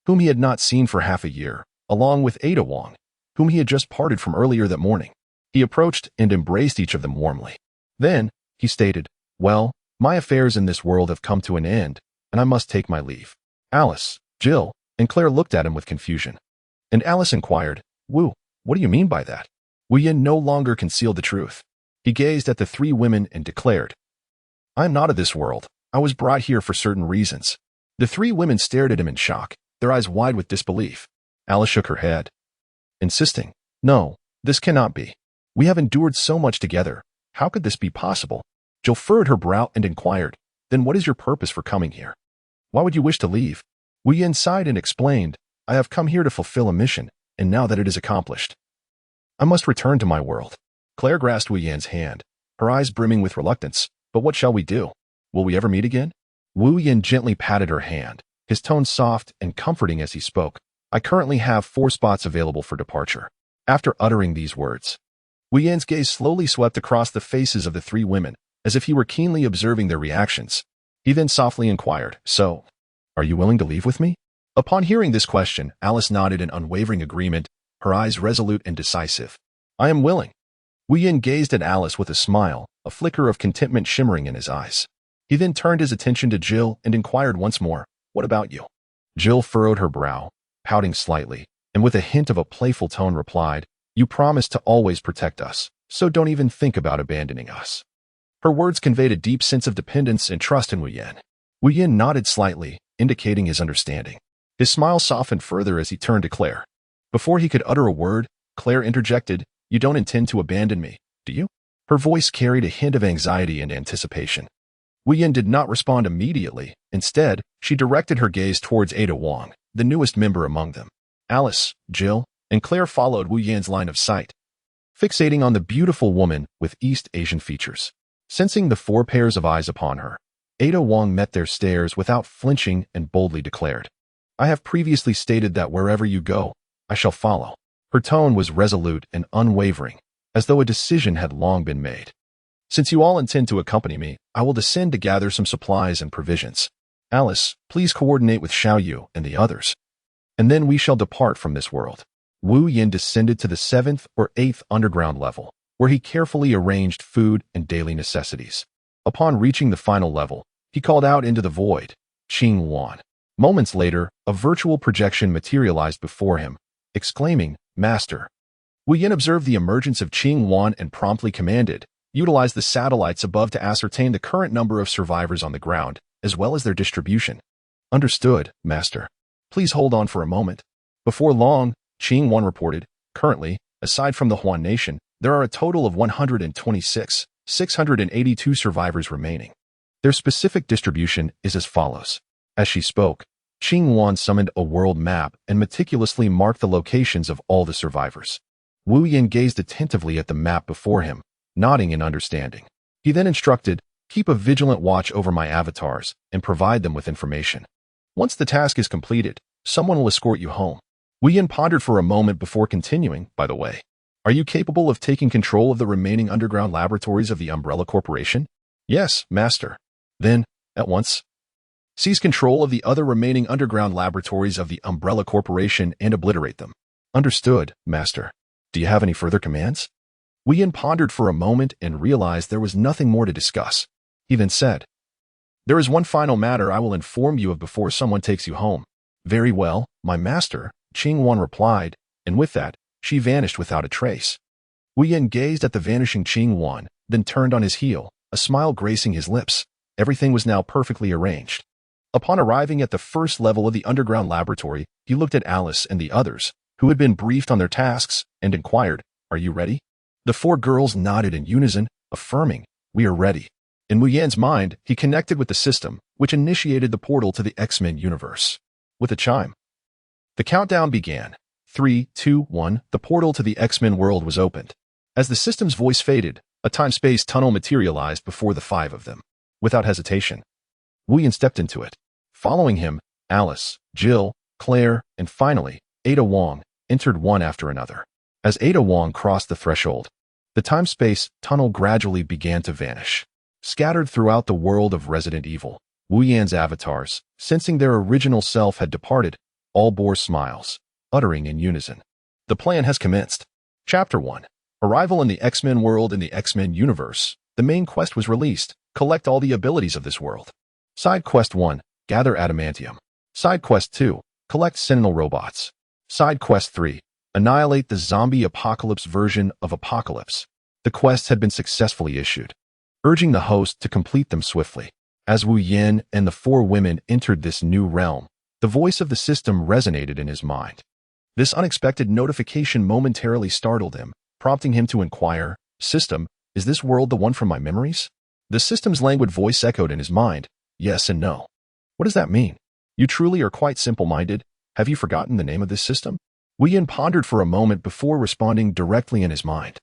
whom he had not seen for half a year, along with Ada Wong, whom he had just parted from earlier that morning. He approached and embraced each of them warmly. Then, he stated, well, my affairs in this world have come to an end, and I must take my leave. Alice, Jill, and Claire looked at him with confusion. And Alice inquired, Wu, what do you mean by that? Wu Yan no longer concealed the truth. He gazed at the three women and declared, I am not of this world. I was brought here for certain reasons. The three women stared at him in shock, their eyes wide with disbelief. Alice shook her head, insisting, no, this cannot be. We have endured so much together. How could this be possible? Jill furrowed her brow and inquired, then what is your purpose for coming here? Why would you wish to leave? Wu Yan sighed and explained, I have come here to fulfill a mission, and now that it is accomplished, I must return to my world. Claire grasped Wu Yan's hand, her eyes brimming with reluctance. But what shall we do? Will we ever meet again? Wu Yan gently patted her hand, his tone soft and comforting as he spoke. I currently have 4 spots available for departure. After uttering these words, Wu Yan's gaze slowly swept across the faces of the three women, as if he were keenly observing their reactions. He then softly inquired, so, are you willing to leave with me? Upon hearing this question, Alice nodded in unwavering agreement, her eyes resolute and decisive. I am willing. Wu Yan gazed at Alice with a smile, a flicker of contentment shimmering in his eyes. He then turned his attention to Jill and inquired once more, what about you? Jill furrowed her brow, pouting slightly, and with a hint of a playful tone replied, you promised to always protect us, so don't even think about abandoning us. Her words conveyed a deep sense of dependence and trust in Wu Yan. Wu Yan nodded slightly, indicating his understanding. His smile softened further as he turned to Claire. Before he could utter a word, Claire interjected, you don't intend to abandon me, do you? Her voice carried a hint of anxiety and anticipation. Wu Yan did not respond immediately. Instead, she directed her gaze towards Ada Wong, the newest member among them. Alice, Jill, and Claire followed Wu Yan's line of sight, fixating on the beautiful woman with East Asian features. Sensing the 4 pairs of eyes upon her, Ada Wong met their stares without flinching and boldly declared, I have previously stated that wherever you go, I shall follow. Her tone was resolute and unwavering, as though a decision had long been made. Since you all intend to accompany me, I will descend to gather some supplies and provisions. Alice, please coordinate with Xiao Yu and the others, and then we shall depart from this world. Wu Yan descended to the 7th or 8th underground level, where he carefully arranged food and daily necessities. Upon reaching the final level, he called out into the void, Qing Wan. Moments later, a virtual projection materialized before him, exclaiming, Master. Wu Yan observed the emergence of Qing Wan and promptly commanded, utilize the satellites above to ascertain the current number of survivors on the ground, as well as their distribution. Understood, Master. Please hold on for a moment. Before long, Qing Wan reported, currently, aside from the Huan Nation, there are a total of 126,682 survivors remaining. Their specific distribution is as follows. As she spoke, Qing Wan summoned a world map and meticulously marked the locations of all the survivors. Wu Yan gazed attentively at the map before him, nodding in understanding. He then instructed, keep a vigilant watch over my avatars and provide them with information. Once the task is completed, someone will escort you home. Wu Yan pondered for a moment before continuing, by the way. Are you capable of taking control of the remaining underground laboratories of the Umbrella Corporation? Yes, Master. Then, at once, seize control of the other remaining underground laboratories of the Umbrella Corporation and obliterate them. Understood, Master. Do you have any further commands? Wu Yan pondered for a moment and realized there was nothing more to discuss. He then said, there is one final matter I will inform you of before someone takes you home. Very well, my master, Qing Wan replied, and with that, she vanished without a trace. Wu Yin gazed at the vanishing Qing Wan, then turned on his heel, a smile gracing his lips. Everything was now perfectly arranged. Upon arriving at the first level of the underground laboratory, he looked at Alice and the others, who had been briefed on their tasks, and inquired, "Are you ready?" The four girls nodded in unison, affirming, "We are ready." In Wu Yan's mind, he connected with the system, which initiated the portal to the X-Men universe. With a chime, the countdown began. 3, 2, 1, the portal to the X-Men world was opened. As the system's voice faded, a time-space tunnel materialized before the five of them. Without hesitation, Wu Yan stepped into it. Following him, Alice, Jill, Claire, and finally, Ada Wong, entered one after another. As Ada Wong crossed the threshold, the time-space tunnel gradually began to vanish. Scattered throughout the world of Resident Evil, Wu Yan's avatars, sensing their original self had departed, all bore smiles, uttering in unison, "The plan has commenced." Chapter 1. Arrival in the X-Men world. In the X-Men universe, the main quest was released: collect all the abilities of this world. Side Quest 1, gather adamantium. Side Quest 2, collect Sentinel robots. Side Quest 3, annihilate the zombie apocalypse version of Apocalypse. The quests had been successfully issued, urging the host to complete them swiftly. As Wu Yan and the four women entered this new realm, the voice of the system resonated in his mind. This unexpected notification momentarily startled him, prompting him to inquire, "System, is this world the one from my memories?" The system's languid voice echoed in his mind, "Yes and no." "What does that mean? You truly are quite simple-minded. Have you forgotten the name of this system?" Wu Yan pondered for a moment before responding directly in his mind.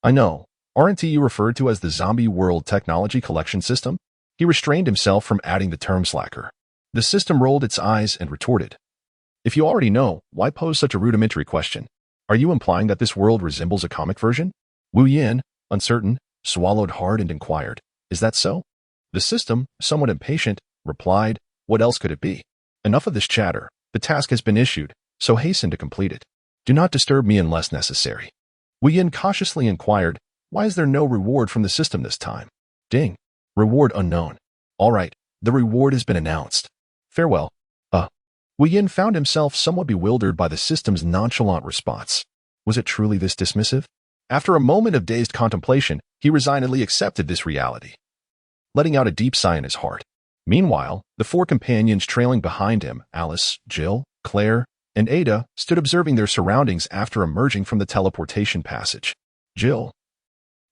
"I know. Aren't you referred to as the Zombie World Technology Collection System?" He restrained himself from adding the term slacker. The system rolled its eyes and retorted, "If you already know, why pose such a rudimentary question? Are you implying that this world resembles a comic version?" Wu Yan, uncertain, swallowed hard and inquired, "Is that so?" The system, somewhat impatient, replied, "What else could it be? Enough of this chatter. The task has been issued, so hasten to complete it. Do not disturb me unless necessary." Wu Yan cautiously inquired, "Why is there no reward from the system this time?" Ding. Reward unknown. All right, the reward has been announced. Farewell. Wu Yan found himself somewhat bewildered by the system's nonchalant response. Was it truly this dismissive? After a moment of dazed contemplation, he resignedly accepted this reality, letting out a deep sigh in his heart. Meanwhile, the four companions trailing behind him, Alice, Jill, Claire, and Ada, stood observing their surroundings after emerging from the teleportation passage. Jill,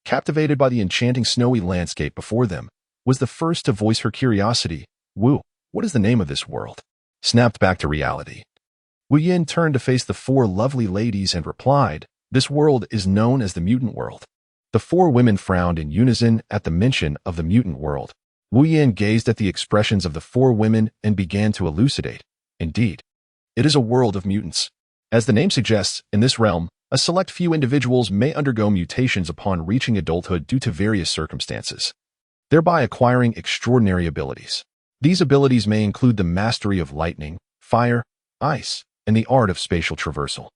captivated by the enchanting snowy landscape before them, was the first to voice her curiosity. "Wu, what is the name of this world?" Snapped back to reality. Wu Yan turned to face the four lovely ladies and replied, "This world is known as the mutant world." The four women frowned in unison at the mention of the mutant world. Wu Yan gazed at the expressions of the four women and began to elucidate. Indeed, it is a world of mutants. As the name suggests, in this realm, a select few individuals may undergo mutations upon reaching adulthood due to various circumstances, thereby acquiring extraordinary abilities. These abilities may include the mastery of lightning, fire, ice, and the art of spatial traversal.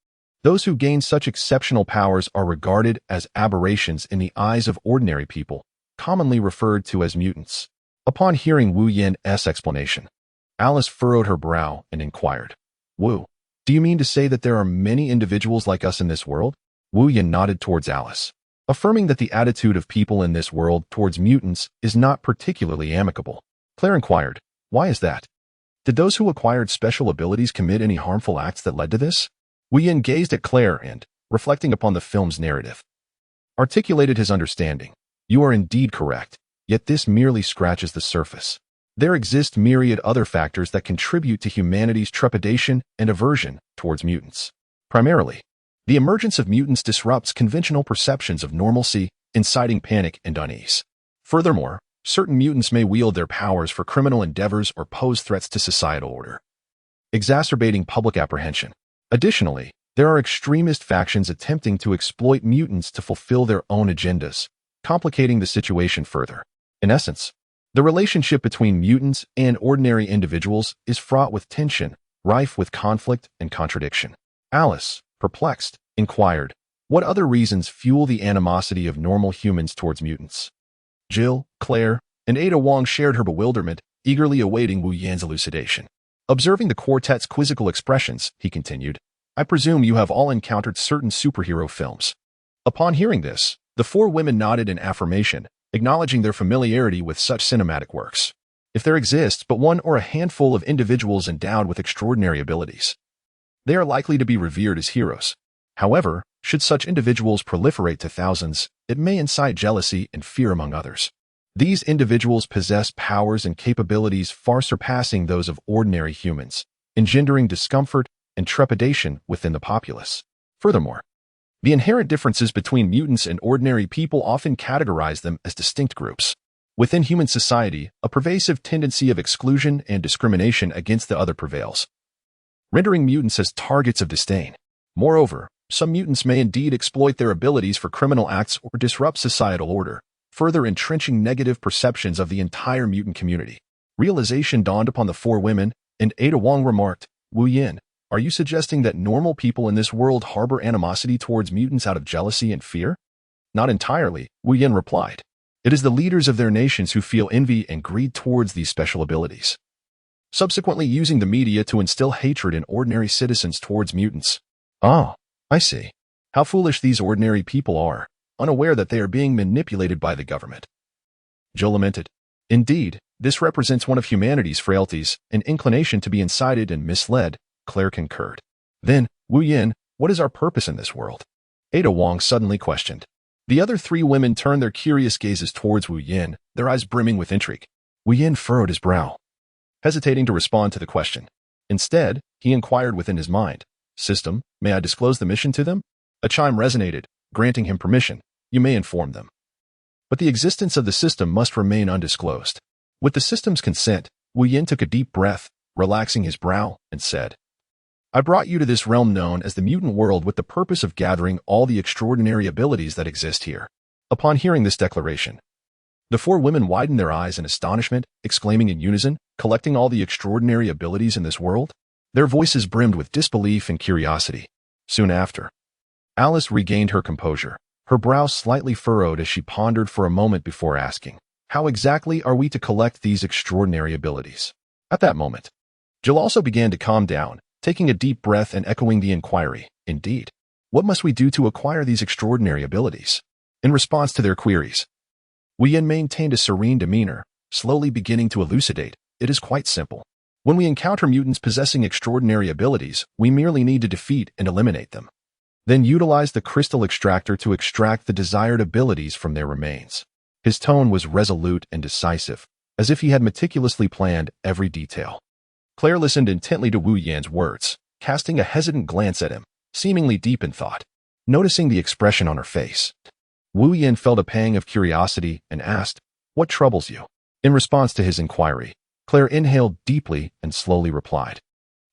Those who gain such exceptional powers are regarded as aberrations in the eyes of ordinary people, commonly referred to as mutants. Upon hearing Wu Yan's explanation, Alice furrowed her brow and inquired, "Wu, do you mean to say that there are many individuals like us in this world?" Wu Yan nodded towards Alice, affirming that the attitude of people in this world towards mutants is not particularly amicable. Claire inquired, "Why is that? Did those who acquired special abilities commit any harmful acts that led to this?" Wu Yan gazed at Claire and, reflecting upon the film's narrative, articulated his understanding. "You are indeed correct, yet this merely scratches the surface. There exist myriad other factors that contribute to humanity's trepidation and aversion towards mutants. Primarily, the emergence of mutants disrupts conventional perceptions of normalcy, inciting panic and unease. Furthermore, certain mutants may wield their powers for criminal endeavors or pose threats to societal order, exacerbating public apprehension. Additionally, there are extremist factions attempting to exploit mutants to fulfill their own agendas, complicating the situation further. In essence, the relationship between mutants and ordinary individuals is fraught with tension, rife with conflict and contradiction. Alice, perplexed, inquired, "What other reasons fuel the animosity of normal humans towards mutants?" Jill, Claire, and Ada Wong shared her bewilderment, eagerly awaiting Wu Yan's elucidation. Observing the quartet's quizzical expressions, he continued, I presume you have all encountered certain superhero films. Upon hearing this, the four women nodded in affirmation, acknowledging their familiarity with such cinematic works. If there exists but one or a handful of individuals endowed with extraordinary abilities, they are likely to be revered as heroes. However, should such individuals proliferate to thousands, it may incite jealousy and fear among others. These individuals possess powers and capabilities far surpassing those of ordinary humans, engendering discomfort and trepidation within the populace. Furthermore, the inherent differences between mutants and ordinary people often categorize them as distinct groups. Within human society, a pervasive tendency of exclusion and discrimination against the other prevails, rendering mutants as targets of disdain. Moreover, some mutants may indeed exploit their abilities for criminal acts or disrupt societal order, further entrenching negative perceptions of the entire mutant community. Realization dawned upon the four women, and Ada Wong remarked, "Wu Yin, are you suggesting that normal people in this world harbor animosity towards mutants out of jealousy and fear?" "Not entirely," Wu Yin replied. "It is the leaders of their nations who feel envy and greed towards these special abilities, subsequently using the media to instill hatred in ordinary citizens towards mutants." "Oh, I see. How foolish these ordinary people are, unaware that they are being manipulated by the government." Joe lamented. "Indeed, this represents one of humanity's frailties, an inclination to be incited and misled," Claire concurred. "Then, Wu Yin, what is our purpose in this world?" Ada Wong suddenly questioned. The other three women turned their curious gazes towards Wu Yin, their eyes brimming with intrigue. Wu Yin furrowed his brow, hesitating to respond to the question. Instead, he inquired within his mind, "System, may I disclose the mission to them?" A chime resonated, granting him permission. "You may inform them. But the existence of the system must remain undisclosed." With the system's consent, Wu Yin took a deep breath, relaxing his brow, and said, "I brought you to this realm known as the mutant world with the purpose of gathering all the extraordinary abilities that exist here." Upon hearing this declaration, the four women widened their eyes in astonishment, exclaiming in unison, "Collecting all the extraordinary abilities in this world?" Their voices brimmed with disbelief and curiosity. Soon after, Alice regained her composure, her brow slightly furrowed as she pondered for a moment before asking, "How exactly are we to collect these extraordinary abilities?" At that moment, Jill also began to calm down, taking a deep breath and echoing the inquiry, "Indeed, what must we do to acquire these extraordinary abilities?" In response to their queries, Wu Yin maintained a serene demeanor, slowly beginning to elucidate, "It is quite simple. When we encounter mutants possessing extraordinary abilities, we merely need to defeat and eliminate them. Then utilize the crystal extractor to extract the desired abilities from their remains." His tone was resolute and decisive, as if he had meticulously planned every detail. Claire listened intently to Wu Yin's words, casting a hesitant glance at him, seemingly deep in thought. Noticing the expression on her face, Wu Yin felt a pang of curiosity and asked, "What troubles you?" In response to his inquiry, Claire inhaled deeply and slowly replied,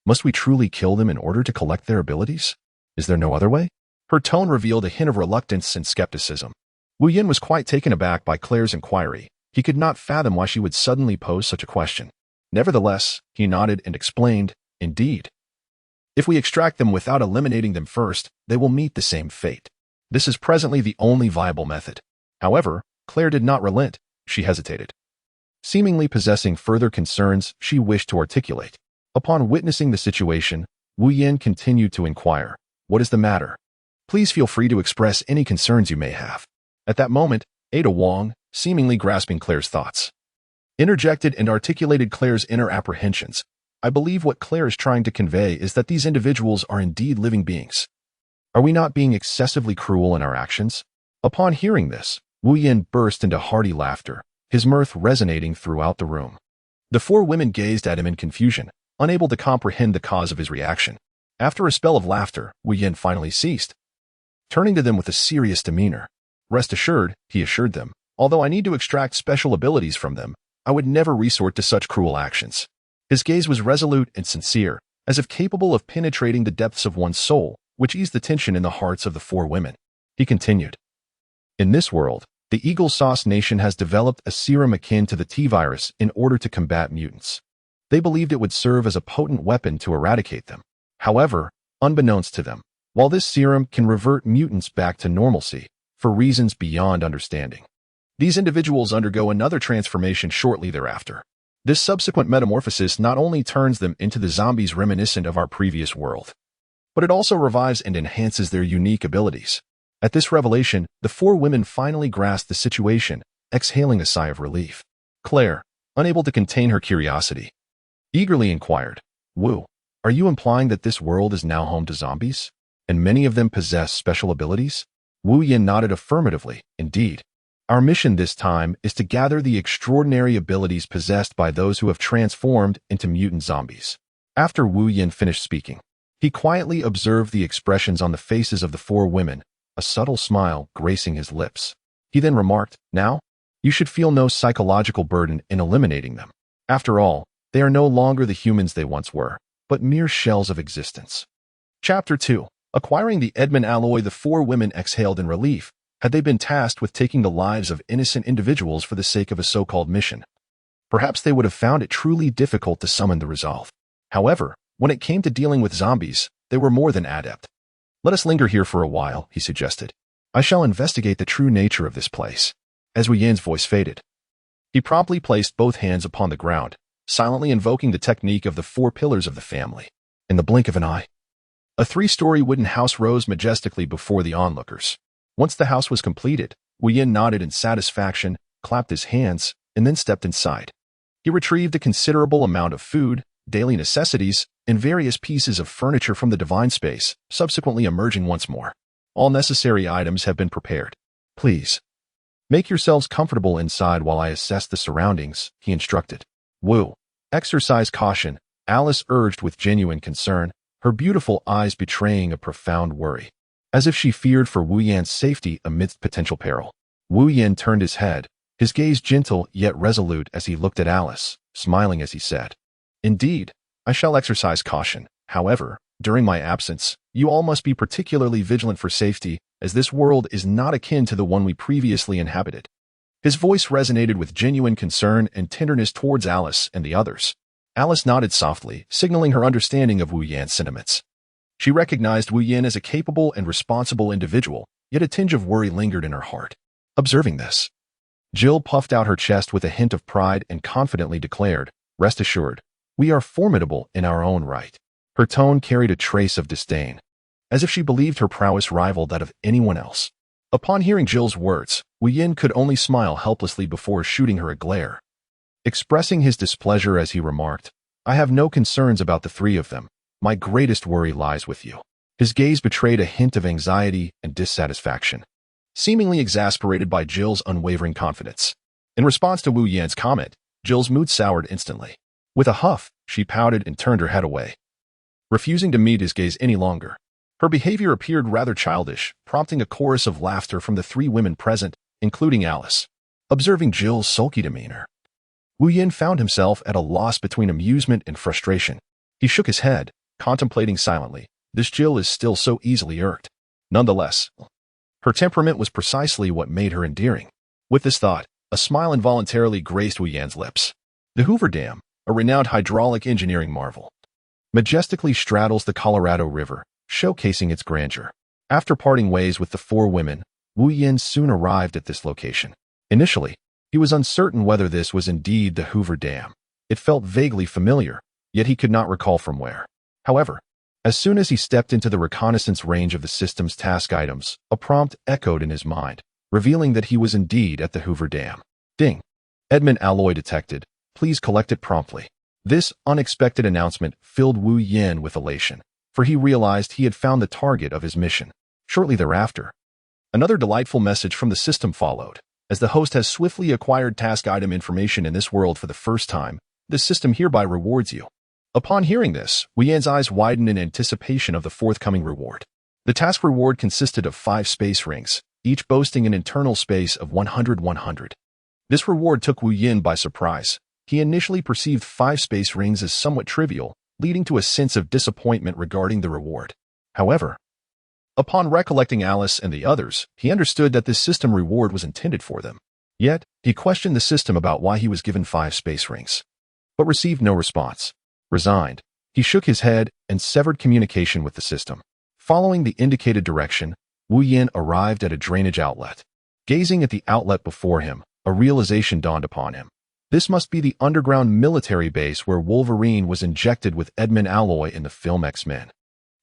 "Must we truly kill them in order to collect their abilities? Is there no other way?" Her tone revealed a hint of reluctance and skepticism. Wu Yin was quite taken aback by Claire's inquiry. He could not fathom why she would suddenly pose such a question. Nevertheless, he nodded and explained, "Indeed. If we extract them without eliminating them first, they will meet the same fate. This is presently the only viable method." However, Claire did not relent. She hesitated, seemingly possessing further concerns she wished to articulate. Upon witnessing the situation, Wu Yin continued to inquire, "What is the matter? Please feel free to express any concerns you may have." At that moment, Ada Wong, seemingly grasping Claire's thoughts, interjected and articulated Claire's inner apprehensions. "I believe what Claire is trying to convey is that these individuals are indeed living beings. Are we not being excessively cruel in our actions?" Upon hearing this, Wu Yin burst into hearty laughter, his mirth resonating throughout the room. The four women gazed at him in confusion, unable to comprehend the cause of his reaction. After a spell of laughter, Wu Yin finally ceased, turning to them with a serious demeanor. "Rest assured," he assured them, "although I need to extract special abilities from them, I would never resort to such cruel actions." His gaze was resolute and sincere, as if capable of penetrating the depths of one's soul, which eased the tension in the hearts of the four women. He continued, "In this world, the Eagle Sauce Nation has developed a serum akin to the T-virus in order to combat mutants. They believed it would serve as a potent weapon to eradicate them. However, unbeknownst to them, while this serum can revert mutants back to normalcy, for reasons beyond understanding, these individuals undergo another transformation shortly thereafter. This subsequent metamorphosis not only turns them into the zombies reminiscent of our previous world, but it also revives and enhances their unique abilities. At this revelation, the four women finally grasped the situation, exhaling a sigh of relief. Claire, unable to contain her curiosity, eagerly inquired, "Wu, are you implying that this world is now home to zombies? And many of them possess special abilities?" Wu Yin nodded affirmatively. "Indeed. Our mission this time is to gather the extraordinary abilities possessed by those who have transformed into mutant zombies." After Wu Yin finished speaking, he quietly observed the expressions on the faces of the four women, a subtle smile gracing his lips. He then remarked, "Now, you should feel no psychological burden in eliminating them. After all, they are no longer the humans they once were, but mere shells of existence." Chapter 2. Acquiring the Edmund alloy, the four women exhaled in relief. Had they been tasked with taking the lives of innocent individuals for the sake of a so-called mission, perhaps they would have found it truly difficult to summon the resolve. However, when it came to dealing with zombies, they were more than adept. "Let us linger here for a while," he suggested. "I shall investigate the true nature of this place." As Wu Yin's voice faded, he promptly placed both hands upon the ground, silently invoking the technique of the four pillars of the family. In the blink of an eye, a three-story wooden house rose majestically before the onlookers. Once the house was completed, Wu Yin nodded in satisfaction, clapped his hands, and then stepped inside. He retrieved a considerable amount of food, daily necessities, and various pieces of furniture from the divine space, subsequently emerging once more. "All necessary items have been prepared. Please, make yourselves comfortable inside while I assess the surroundings," he instructed. "Wu, exercise caution," Alice urged with genuine concern, her beautiful eyes betraying a profound worry, as if she feared for Wu Yan's safety amidst potential peril. Wu Yan turned his head, his gaze gentle yet resolute as he looked at Alice, smiling as he said, "Indeed, I shall exercise caution. However, during my absence, you all must be particularly vigilant for safety, as this world is not akin to the one we previously inhabited." His voice resonated with genuine concern and tenderness towards Alice and the others. Alice nodded softly, signaling her understanding of Wu Yan's sentiments. She recognized Wu Yin as a capable and responsible individual, yet a tinge of worry lingered in her heart. Observing this, Jill puffed out her chest with a hint of pride and confidently declared, "Rest assured, we are formidable in our own right." Her tone carried a trace of disdain, as if she believed her prowess rivaled that of anyone else. Upon hearing Jill's words, Wu Yin could only smile helplessly before shooting her a glare, expressing his displeasure as he remarked, "I have no concerns about the three of them. My greatest worry lies with you." His gaze betrayed a hint of anxiety and dissatisfaction, seemingly exasperated by Jill's unwavering confidence. In response to Wu Yan's comment, Jill's mood soured instantly. With a huff, she pouted and turned her head away, refusing to meet his gaze any longer. Her behavior appeared rather childish, prompting a chorus of laughter from the three women present, including Alice. Observing Jill's sulky demeanor, Wu Yin found himself at a loss between amusement and frustration. He shook his head, contemplating silently. This Jill is still so easily irked. Nonetheless, her temperament was precisely what made her endearing. With this thought, a smile involuntarily graced Wu Yan's lips. The Hoover Dam, a renowned hydraulic engineering marvel, majestically straddles the Colorado River, showcasing its grandeur. After parting ways with the four women, Wu Yin soon arrived at this location. Initially, he was uncertain whether this was indeed the Hoover Dam. It felt vaguely familiar, yet he could not recall from where. However, as soon as he stepped into the reconnaissance range of the system's task items, a prompt echoed in his mind, revealing that he was indeed at the Hoover Dam. Ding! Edmund alloy detected. Please collect it promptly. This unexpected announcement filled Wu Yin with elation, for he realized he had found the target of his mission. Shortly thereafter, another delightful message from the system followed. As the host has swiftly acquired task item information in this world for the first time, the system hereby rewards you. Upon hearing this, Wu Yan's eyes widened in anticipation of the forthcoming reward. The task reward consisted of 5 space rings, each boasting an internal space of 100. This reward took Wu Yin by surprise. He initially perceived 5 space rings as somewhat trivial, leading to a sense of disappointment regarding the reward. However, upon recollecting Alice and the others, he understood that this system reward was intended for them. Yet, he questioned the system about why he was given 5 space rings, but received no response. Resigned, he shook his head and severed communication with the system. Following the indicated direction, Wu Yin arrived at a drainage outlet. Gazing at the outlet before him, a realization dawned upon him. This must be the underground military base where Wolverine was injected with Edmund alloy in the film X-Men.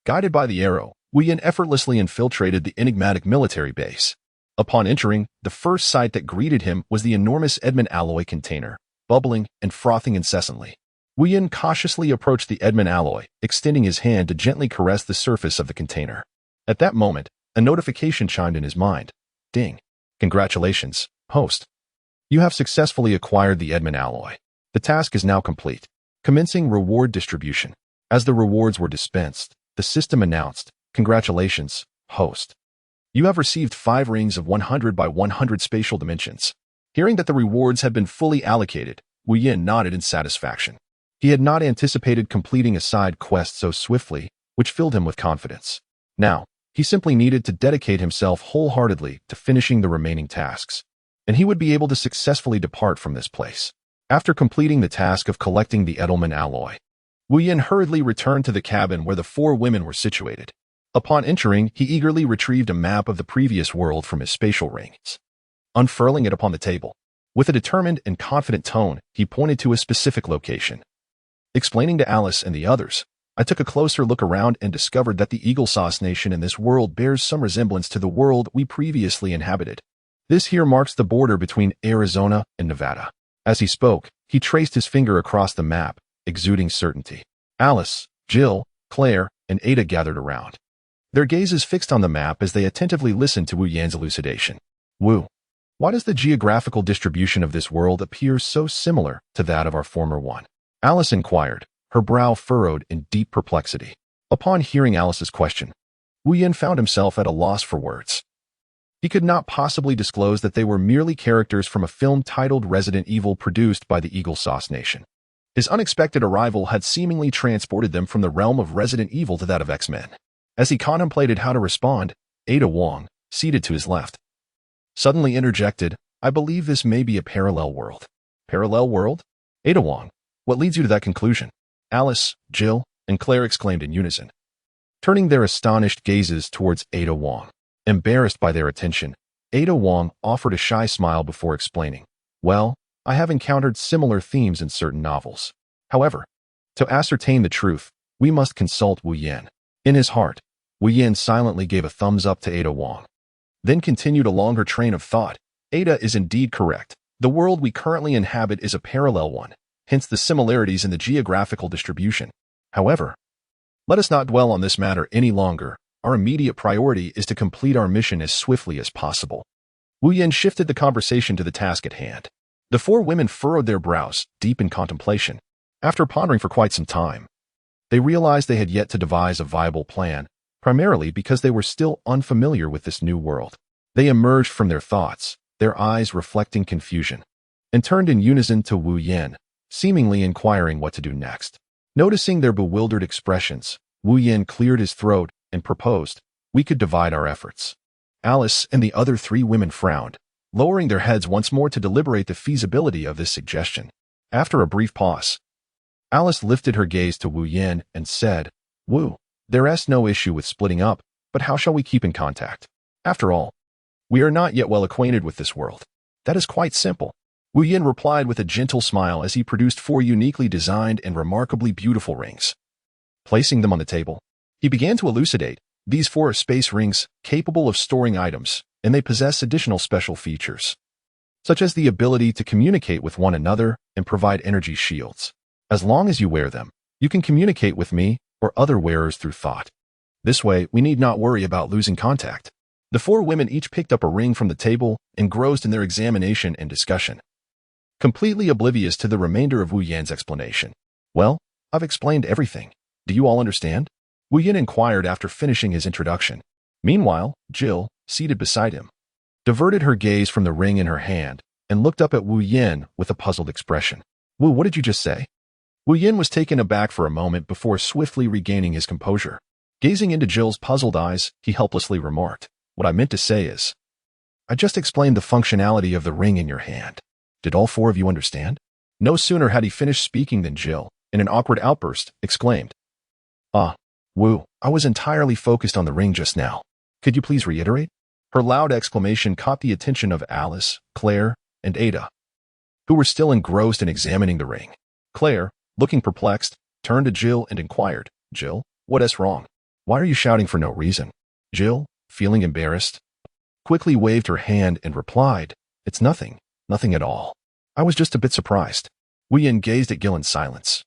Guided by the arrow, Wu Yin effortlessly infiltrated the enigmatic military base. Upon entering, the first sight that greeted him was the enormous Edmund alloy container, bubbling and frothing incessantly. Wu Yin cautiously approached the Edmund alloy, extending his hand to gently caress the surface of the container. At that moment, a notification chimed in his mind. Ding. Congratulations, host. You have successfully acquired the Edmund alloy. The task is now complete. Commencing reward distribution. As the rewards were dispensed, the system announced, Congratulations, host. You have received 5 rings of 100 by 100 spatial dimensions. Hearing that the rewards had been fully allocated, Wu Yin nodded in satisfaction. He had not anticipated completing a side quest so swiftly, which filled him with confidence. Now, he simply needed to dedicate himself wholeheartedly to finishing the remaining tasks, and he would be able to successfully depart from this place. After completing the task of collecting the Edmund alloy, Wu Yin hurriedly returned to the cabin where the 4 women were situated. Upon entering, he eagerly retrieved a map of the previous world from his spatial rings. Unfurling it upon the table, with a determined and confident tone, he pointed to a specific location. Explaining to Alice and the others, I took a closer look around and discovered that the Eagle Sauce Nation in this world bears some resemblance to the world we previously inhabited. This here marks the border between Arizona and Nevada. As he spoke, he traced his finger across the map, exuding certainty. Alice, Jill, Claire, and Ada gathered around, their gazes fixed on the map as they attentively listened to Wu Yan's elucidation. Wu, why does the geographical distribution of this world appear so similar to that of our former one? Alice inquired, her brow furrowed in deep perplexity. Upon hearing Alice's question, Wu Yan found himself at a loss for words. He could not possibly disclose that they were merely characters from a film titled Resident Evil produced by the Eagle Sauce Nation. His unexpected arrival had seemingly transported them from the realm of Resident Evil to that of X-Men. As he contemplated how to respond, Ada Wong, seated to his left, suddenly interjected, I believe this may be a parallel world. Parallel world? Ada Wong, what leads you to that conclusion? Alice, Jill, and Claire exclaimed in unison, turning their astonished gazes towards Ada Wong. Embarrassed by their attention, Ada Wong offered a shy smile before explaining, well, I have encountered similar themes in certain novels. However, to ascertain the truth, we must consult Wu Yan. In his heart, Wu Yan silently gave a thumbs up to Ada Wong, then continued along her train of thought. Ada is indeed correct. The world we currently inhabit is a parallel one, hence the similarities in the geographical distribution. However, let us not dwell on this matter any longer. Our immediate priority is to complete our mission as swiftly as possible. Wu Yan shifted the conversation to the task at hand. The 4 women furrowed their brows, deep in contemplation. After pondering for quite some time, they realized they had yet to devise a viable plan, primarily because they were still unfamiliar with this new world. They emerged from their thoughts, their eyes reflecting confusion, and turned in unison to Wu Yan, seemingly inquiring what to do next. Noticing their bewildered expressions, Wu Yan cleared his throat and proposed, we could divide our efforts. Alice and the other 3 women frowned, lowering their heads once more to deliberate the feasibility of this suggestion. After a brief pause, Alice lifted her gaze to Wu Yan and said, Wu, there's no issue with splitting up, but how shall we keep in contact? After all, we are not yet well acquainted with this world. That is quite simple. Wu Yan replied with a gentle smile as he produced 4 uniquely designed and remarkably beautiful rings. Placing them on the table, he began to elucidate. These 4 are space rings capable of storing items, and they possess additional special features, such as the ability to communicate with one another and provide energy shields. As long as you wear them, you can communicate with me or other wearers through thought. This way, we need not worry about losing contact. The 4 women each picked up a ring from the table, engrossed in their examination and discussion, completely oblivious to the remainder of Wu Yan's explanation. Well, I've explained everything. Do you all understand? Wu Yan inquired after finishing his introduction. Meanwhile, Jill, seated beside him, diverted her gaze from the ring in her hand and looked up at Wu Yan with a puzzled expression. Wu, what did you just say? Wu Yan was taken aback for a moment before swiftly regaining his composure. Gazing into Jill's puzzled eyes, he helplessly remarked, what I meant to say is, I just explained the functionality of the ring in your hand. Did all 4 of you understand? No sooner had he finished speaking than Jill, in an awkward outburst, exclaimed, Wu, I was entirely focused on the ring just now. Could you please reiterate? Her loud exclamation caught the attention of Alice, Claire, and Ada, who were still engrossed in examining the ring. Claire, looking perplexed, turned to Jill and inquired, Jill, what is wrong? Why are you shouting for no reason? Jill, feeling embarrassed, quickly waved her hand and replied, It's nothing, nothing at all. I was just a bit surprised. Wu Yin gazed at Gil in silence,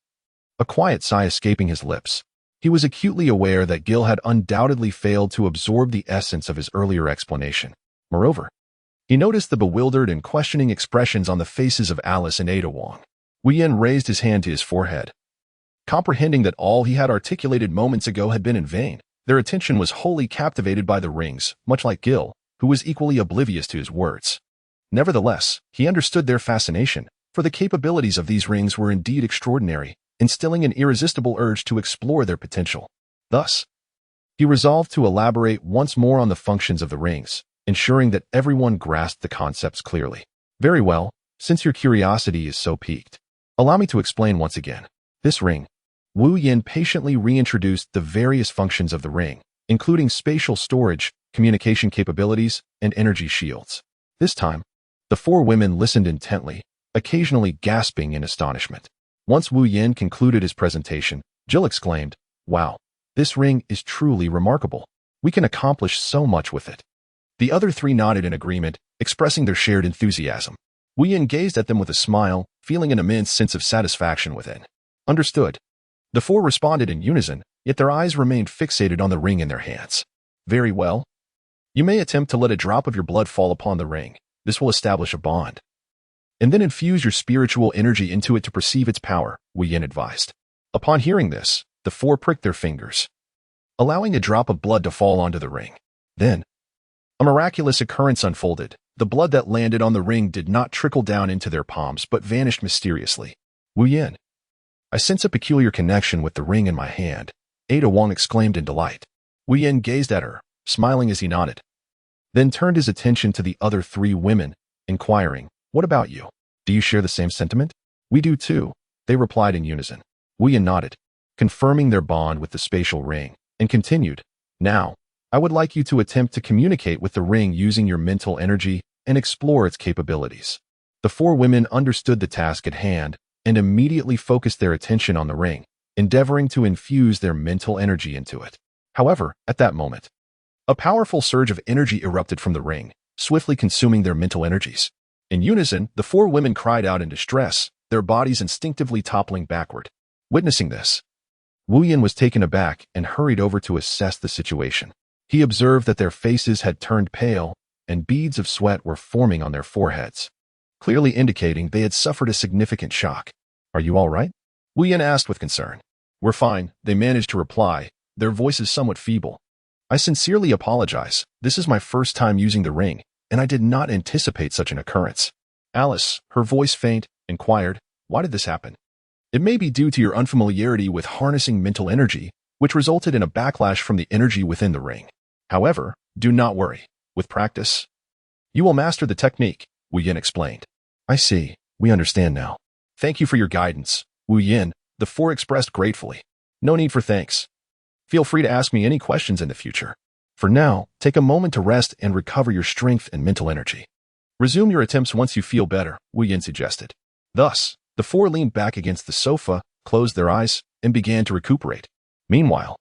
a quiet sigh escaping his lips. He was acutely aware that Gil had undoubtedly failed to absorb the essence of his earlier explanation. Moreover, he noticed the bewildered and questioning expressions on the faces of Alice and Ada Wong. Wu Yin raised his hand to his forehead. Comprehending that all he had articulated moments ago had been in vain, their attention was wholly captivated by the rings, much like Gil, who was equally oblivious to his words. Nevertheless, he understood their fascination, for the capabilities of these rings were indeed extraordinary, instilling an irresistible urge to explore their potential. Thus, he resolved to elaborate once more on the functions of the rings, ensuring that everyone grasped the concepts clearly. Very well, since your curiosity is so piqued, allow me to explain once again. This ring. Wu Yin patiently reintroduced the various functions of the ring, including spatial storage, communication capabilities, and energy shields. This time, the four women listened intently, occasionally gasping in astonishment. Once Wu Yin concluded his presentation, Jill exclaimed, Wow, this ring is truly remarkable. We can accomplish so much with it. The other three nodded in agreement, expressing their shared enthusiasm. Wu Yin gazed at them with a smile, feeling an immense sense of satisfaction within. Understood. The four responded in unison, yet their eyes remained fixated on the ring in their hands. Very well. You may attempt to let a drop of your blood fall upon the ring. This will establish a bond. And then infuse your spiritual energy into it to perceive its power, Wu Yin advised. Upon hearing this, the four pricked their fingers, allowing a drop of blood to fall onto the ring. Then, a miraculous occurrence unfolded. The blood that landed on the ring did not trickle down into their palms but vanished mysteriously. Wu Yin, I sense a peculiar connection with the ring in my hand, Ada Wong exclaimed in delight. Wu Yin gazed at her, smiling as he nodded, then turned his attention to the other three women, inquiring, What about you? Do you share the same sentiment? We do too, they replied in unison. Wu Yin nodded, confirming their bond with the spatial ring, and continued, Now, I would like you to attempt to communicate with the ring using your mental energy and explore its capabilities. The four women understood the task at hand and immediately focused their attention on the ring, endeavoring to infuse their mental energy into it. However, at that moment, a powerful surge of energy erupted from the ring, swiftly consuming their mental energies. In unison, the four women cried out in distress, their bodies instinctively toppling backward. Witnessing this, Wu Yin was taken aback and hurried over to assess the situation. He observed that their faces had turned pale and beads of sweat were forming on their foreheads, clearly indicating they had suffered a significant shock. Are you all right? Wu Yin asked with concern. We're fine, they managed to reply, their voices somewhat feeble. I sincerely apologize. This is my first time using the ring, and I did not anticipate such an occurrence. Alice, her voice faint, inquired, Why did this happen? It may be due to your unfamiliarity with harnessing mental energy, which resulted in a backlash from the energy within the ring. However, do not worry. With practice, you will master the technique, Wu Yin explained. I see. We understand now. Thank you for your guidance, Wu Yin, the four expressed gratefully. No need for thanks. Feel free to ask me any questions in the future. For now, take a moment to rest and recover your strength and mental energy. Resume your attempts once you feel better, Wu Yin suggested. Thus, the four leaned back against the sofa, closed their eyes, and began to recuperate. Meanwhile,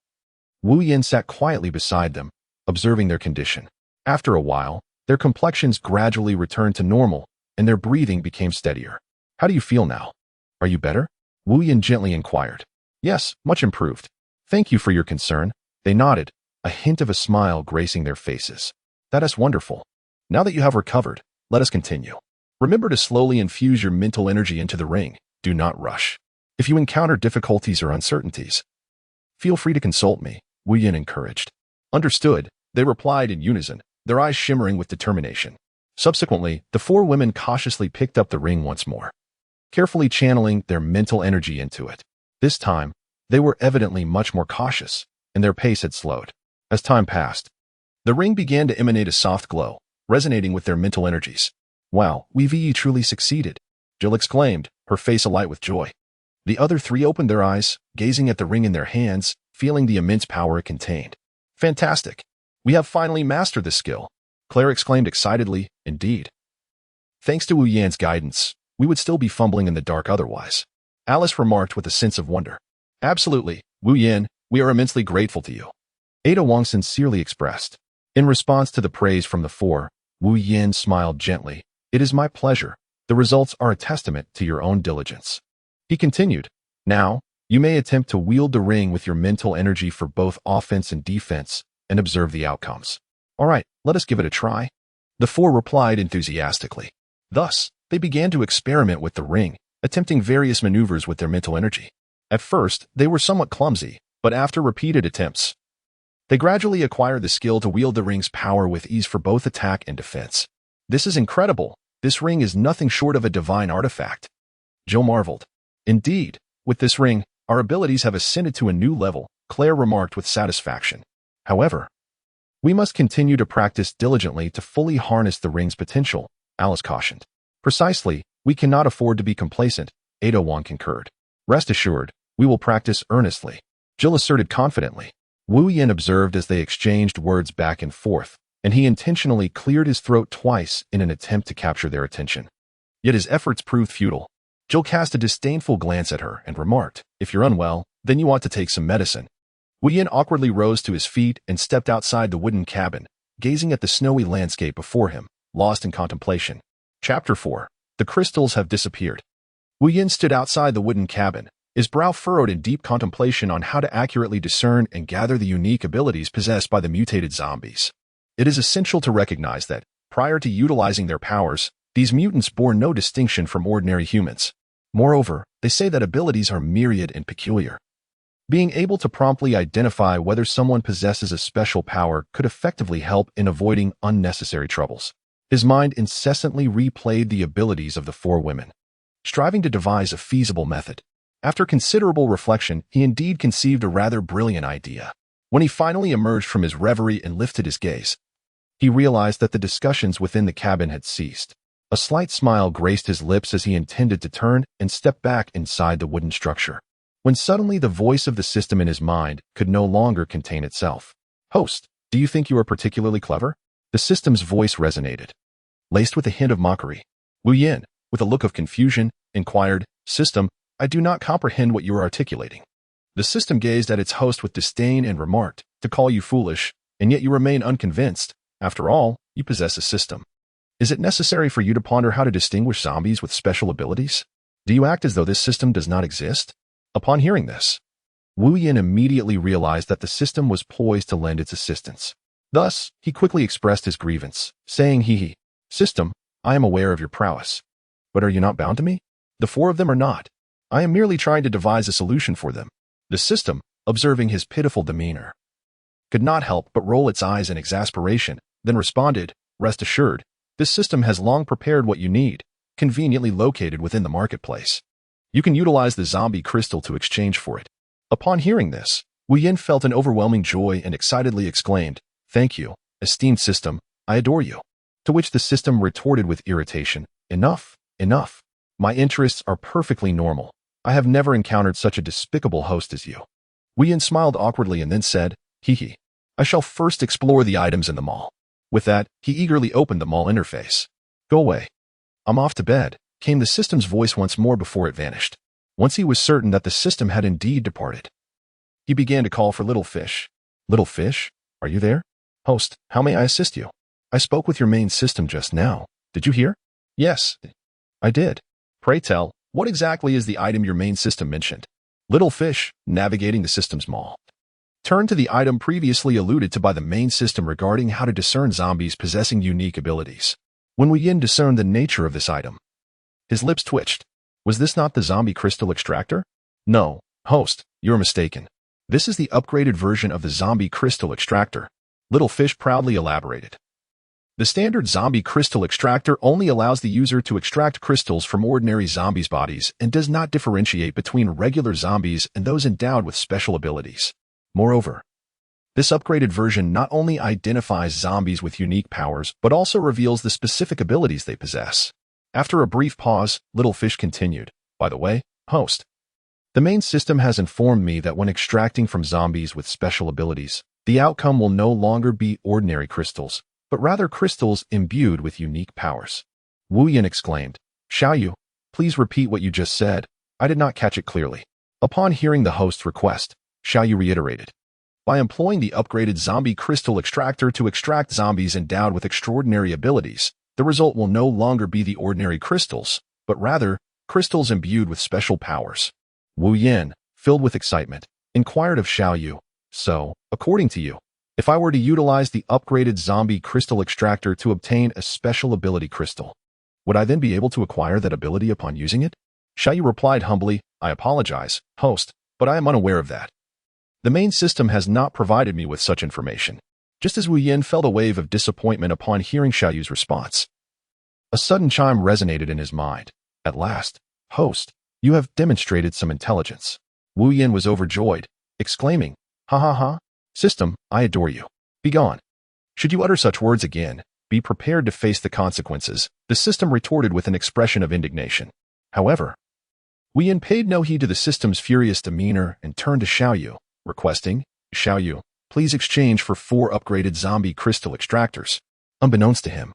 Wu Yin sat quietly beside them, observing their condition. After a while, their complexions gradually returned to normal, and their breathing became steadier. How do you feel now? Are you better? Wu Yin gently inquired. Yes, much improved. Thank you for your concern. They nodded, a hint of a smile gracing their faces. That is wonderful. Now that you have recovered, let us continue. Remember to slowly infuse your mental energy into the ring. Do not rush. If you encounter difficulties or uncertainties, feel free to consult me, Wu Yin encouraged. Understood, they replied in unison, their eyes shimmering with determination. Subsequently, the four women cautiously picked up the ring once more, carefully channeling their mental energy into it. This time, they were evidently much more cautious, and their pace had slowed. As time passed, the ring began to emanate a soft glow, resonating with their mental energies. Wow, we've truly succeeded, Jill exclaimed, her face alight with joy. The other three opened their eyes, gazing at the ring in their hands, feeling the immense power it contained. Fantastic! We have finally mastered this skill, Claire exclaimed excitedly. Indeed. Thanks to Wu Yan's guidance, we would still be fumbling in the dark otherwise, Alice remarked with a sense of wonder. Absolutely, Wu Yan, we are immensely grateful to you. Ada Wang sincerely expressed. In response to the praise from the four, Wu Yin smiled gently. It is my pleasure. The results are a testament to your own diligence. He continued, now, you may attempt to wield the ring with your mental energy for both offense and defense, and observe the outcomes. All right, let us give it a try. The four replied enthusiastically. Thus, they began to experiment with the ring, attempting various maneuvers with their mental energy. At first, they were somewhat clumsy, but after repeated attempts, they gradually acquired the skill to wield the ring's power with ease for both attack and defense. This is incredible. This ring is nothing short of a divine artifact. Jill marveled. Indeed, with this ring, our abilities have ascended to a new level, Claire remarked with satisfaction. However, we must continue to practice diligently to fully harness the ring's potential, Alice cautioned. Precisely, we cannot afford to be complacent, Ada Wang concurred. Rest assured, we will practice earnestly, Jill asserted confidently. Wu Yin observed as they exchanged words back and forth, and he intentionally cleared his throat twice in an attempt to capture their attention. Yet his efforts proved futile. Jill cast a disdainful glance at her and remarked, if you're unwell, then you ought to take some medicine. Wu Yin awkwardly rose to his feet and stepped outside the wooden cabin, gazing at the snowy landscape before him, lost in contemplation. Chapter 4. The crystals have disappeared. Wu Yin stood outside the wooden cabin, his brow furrowed in deep contemplation on how to accurately discern and gather the unique abilities possessed by the mutated zombies. It is essential to recognize that, prior to utilizing their powers, these mutants bore no distinction from ordinary humans. Moreover, they say that abilities are myriad and peculiar. Being able to promptly identify whether someone possesses a special power could effectively help in avoiding unnecessary troubles. His mind incessantly replayed the abilities of the four women, striving to devise a feasible method. After considerable reflection, he indeed conceived a rather brilliant idea. When he finally emerged from his reverie and lifted his gaze, he realized that the discussions within the cabin had ceased. A slight smile graced his lips as he intended to turn and step back inside the wooden structure, when suddenly the voice of the system in his mind could no longer contain itself. Host, do you think you are particularly clever? The system's voice resonated, laced with a hint of mockery. Wu Yin, with a look of confusion, inquired, System, I do not comprehend what you are articulating. The system gazed at its host with disdain and remarked, to call you foolish, and yet you remain unconvinced. After all, you possess a system. Is it necessary for you to ponder how to distinguish zombies with special abilities? Do you act as though this system does not exist? Upon hearing this, Wu Yin immediately realized that the system was poised to lend its assistance. Thus, he quickly expressed his grievance, saying, System, I am aware of your prowess. But are you not bound to me? The four of them are not. I am merely trying to devise a solution for them. The system, observing his pitiful demeanor, could not help but roll its eyes in exasperation, then responded, Rest assured, this system has long prepared what you need, conveniently located within the marketplace. You can utilize the zombie crystal to exchange for it. Upon hearing this, Wu Yin felt an overwhelming joy and excitedly exclaimed, Thank you, esteemed system, I adore you. To which the system retorted with irritation, Enough, enough. My interests are perfectly normal. I have never encountered such a despicable host as you. Wu Yin smiled awkwardly and then said, I shall first explore the items in the mall. With that, he eagerly opened the mall interface. Go away. I'm off to bed, came the system's voice once more before it vanished. Once he was certain that the system had indeed departed, he began to call for Little Fish. Little Fish, are you there? Host, how may I assist you? I spoke with your main system just now. Did you hear? Yes, I did. Pray tell, what exactly is the item your main system mentioned? Little Fish, navigating the system's mall, turned to the item previously alluded to by the main system regarding how to discern zombies possessing unique abilities. When Wu Yin discerned the nature of this item, his lips twitched. Was this not the zombie crystal extractor? No, host, you're mistaken. This is the upgraded version of the zombie crystal extractor. Little Fish proudly elaborated. The standard zombie crystal extractor only allows the user to extract crystals from ordinary zombies' bodies and does not differentiate between regular zombies and those endowed with special abilities. Moreover, this upgraded version not only identifies zombies with unique powers, but also reveals the specific abilities they possess. After a brief pause, Little Fish continued, By the way, host, the main system has informed me that when extracting from zombies with special abilities, the outcome will no longer be ordinary crystals, but rather crystals imbued with unique powers. Wu Yin exclaimed, Xiaoyu, please repeat what you just said. I did not catch it clearly. Upon hearing the host's request, Xiaoyu reiterated, By employing the upgraded zombie crystal extractor to extract zombies endowed with extraordinary abilities, the result will no longer be the ordinary crystals, but rather, crystals imbued with special powers. Wu Yan, filled with excitement, inquired of Xiao Yu, "So, according to you, if I were to utilize the upgraded zombie crystal extractor to obtain a special ability crystal, would I then be able to acquire that ability upon using it?" Xiao Yu replied humbly, "I apologize, host, but I am unaware of that. The main system has not provided me with such information." Just as Wu Yan felt a wave of disappointment upon hearing Xiao Yu's response, a sudden chime resonated in his mind. "At last, host, you have demonstrated some intelligence." Wu Yan was overjoyed, exclaiming, "Ha ha ha! System, I adore you. Begone. Should you utter such words again, be prepared to face the consequences," the system retorted with an expression of indignation. However, Wu Yan paid no heed to the system's furious demeanor and turned to Xiao Yu, requesting, "Xiao Yu, please exchange for 4 upgraded zombie crystal extractors." Unbeknownst to him,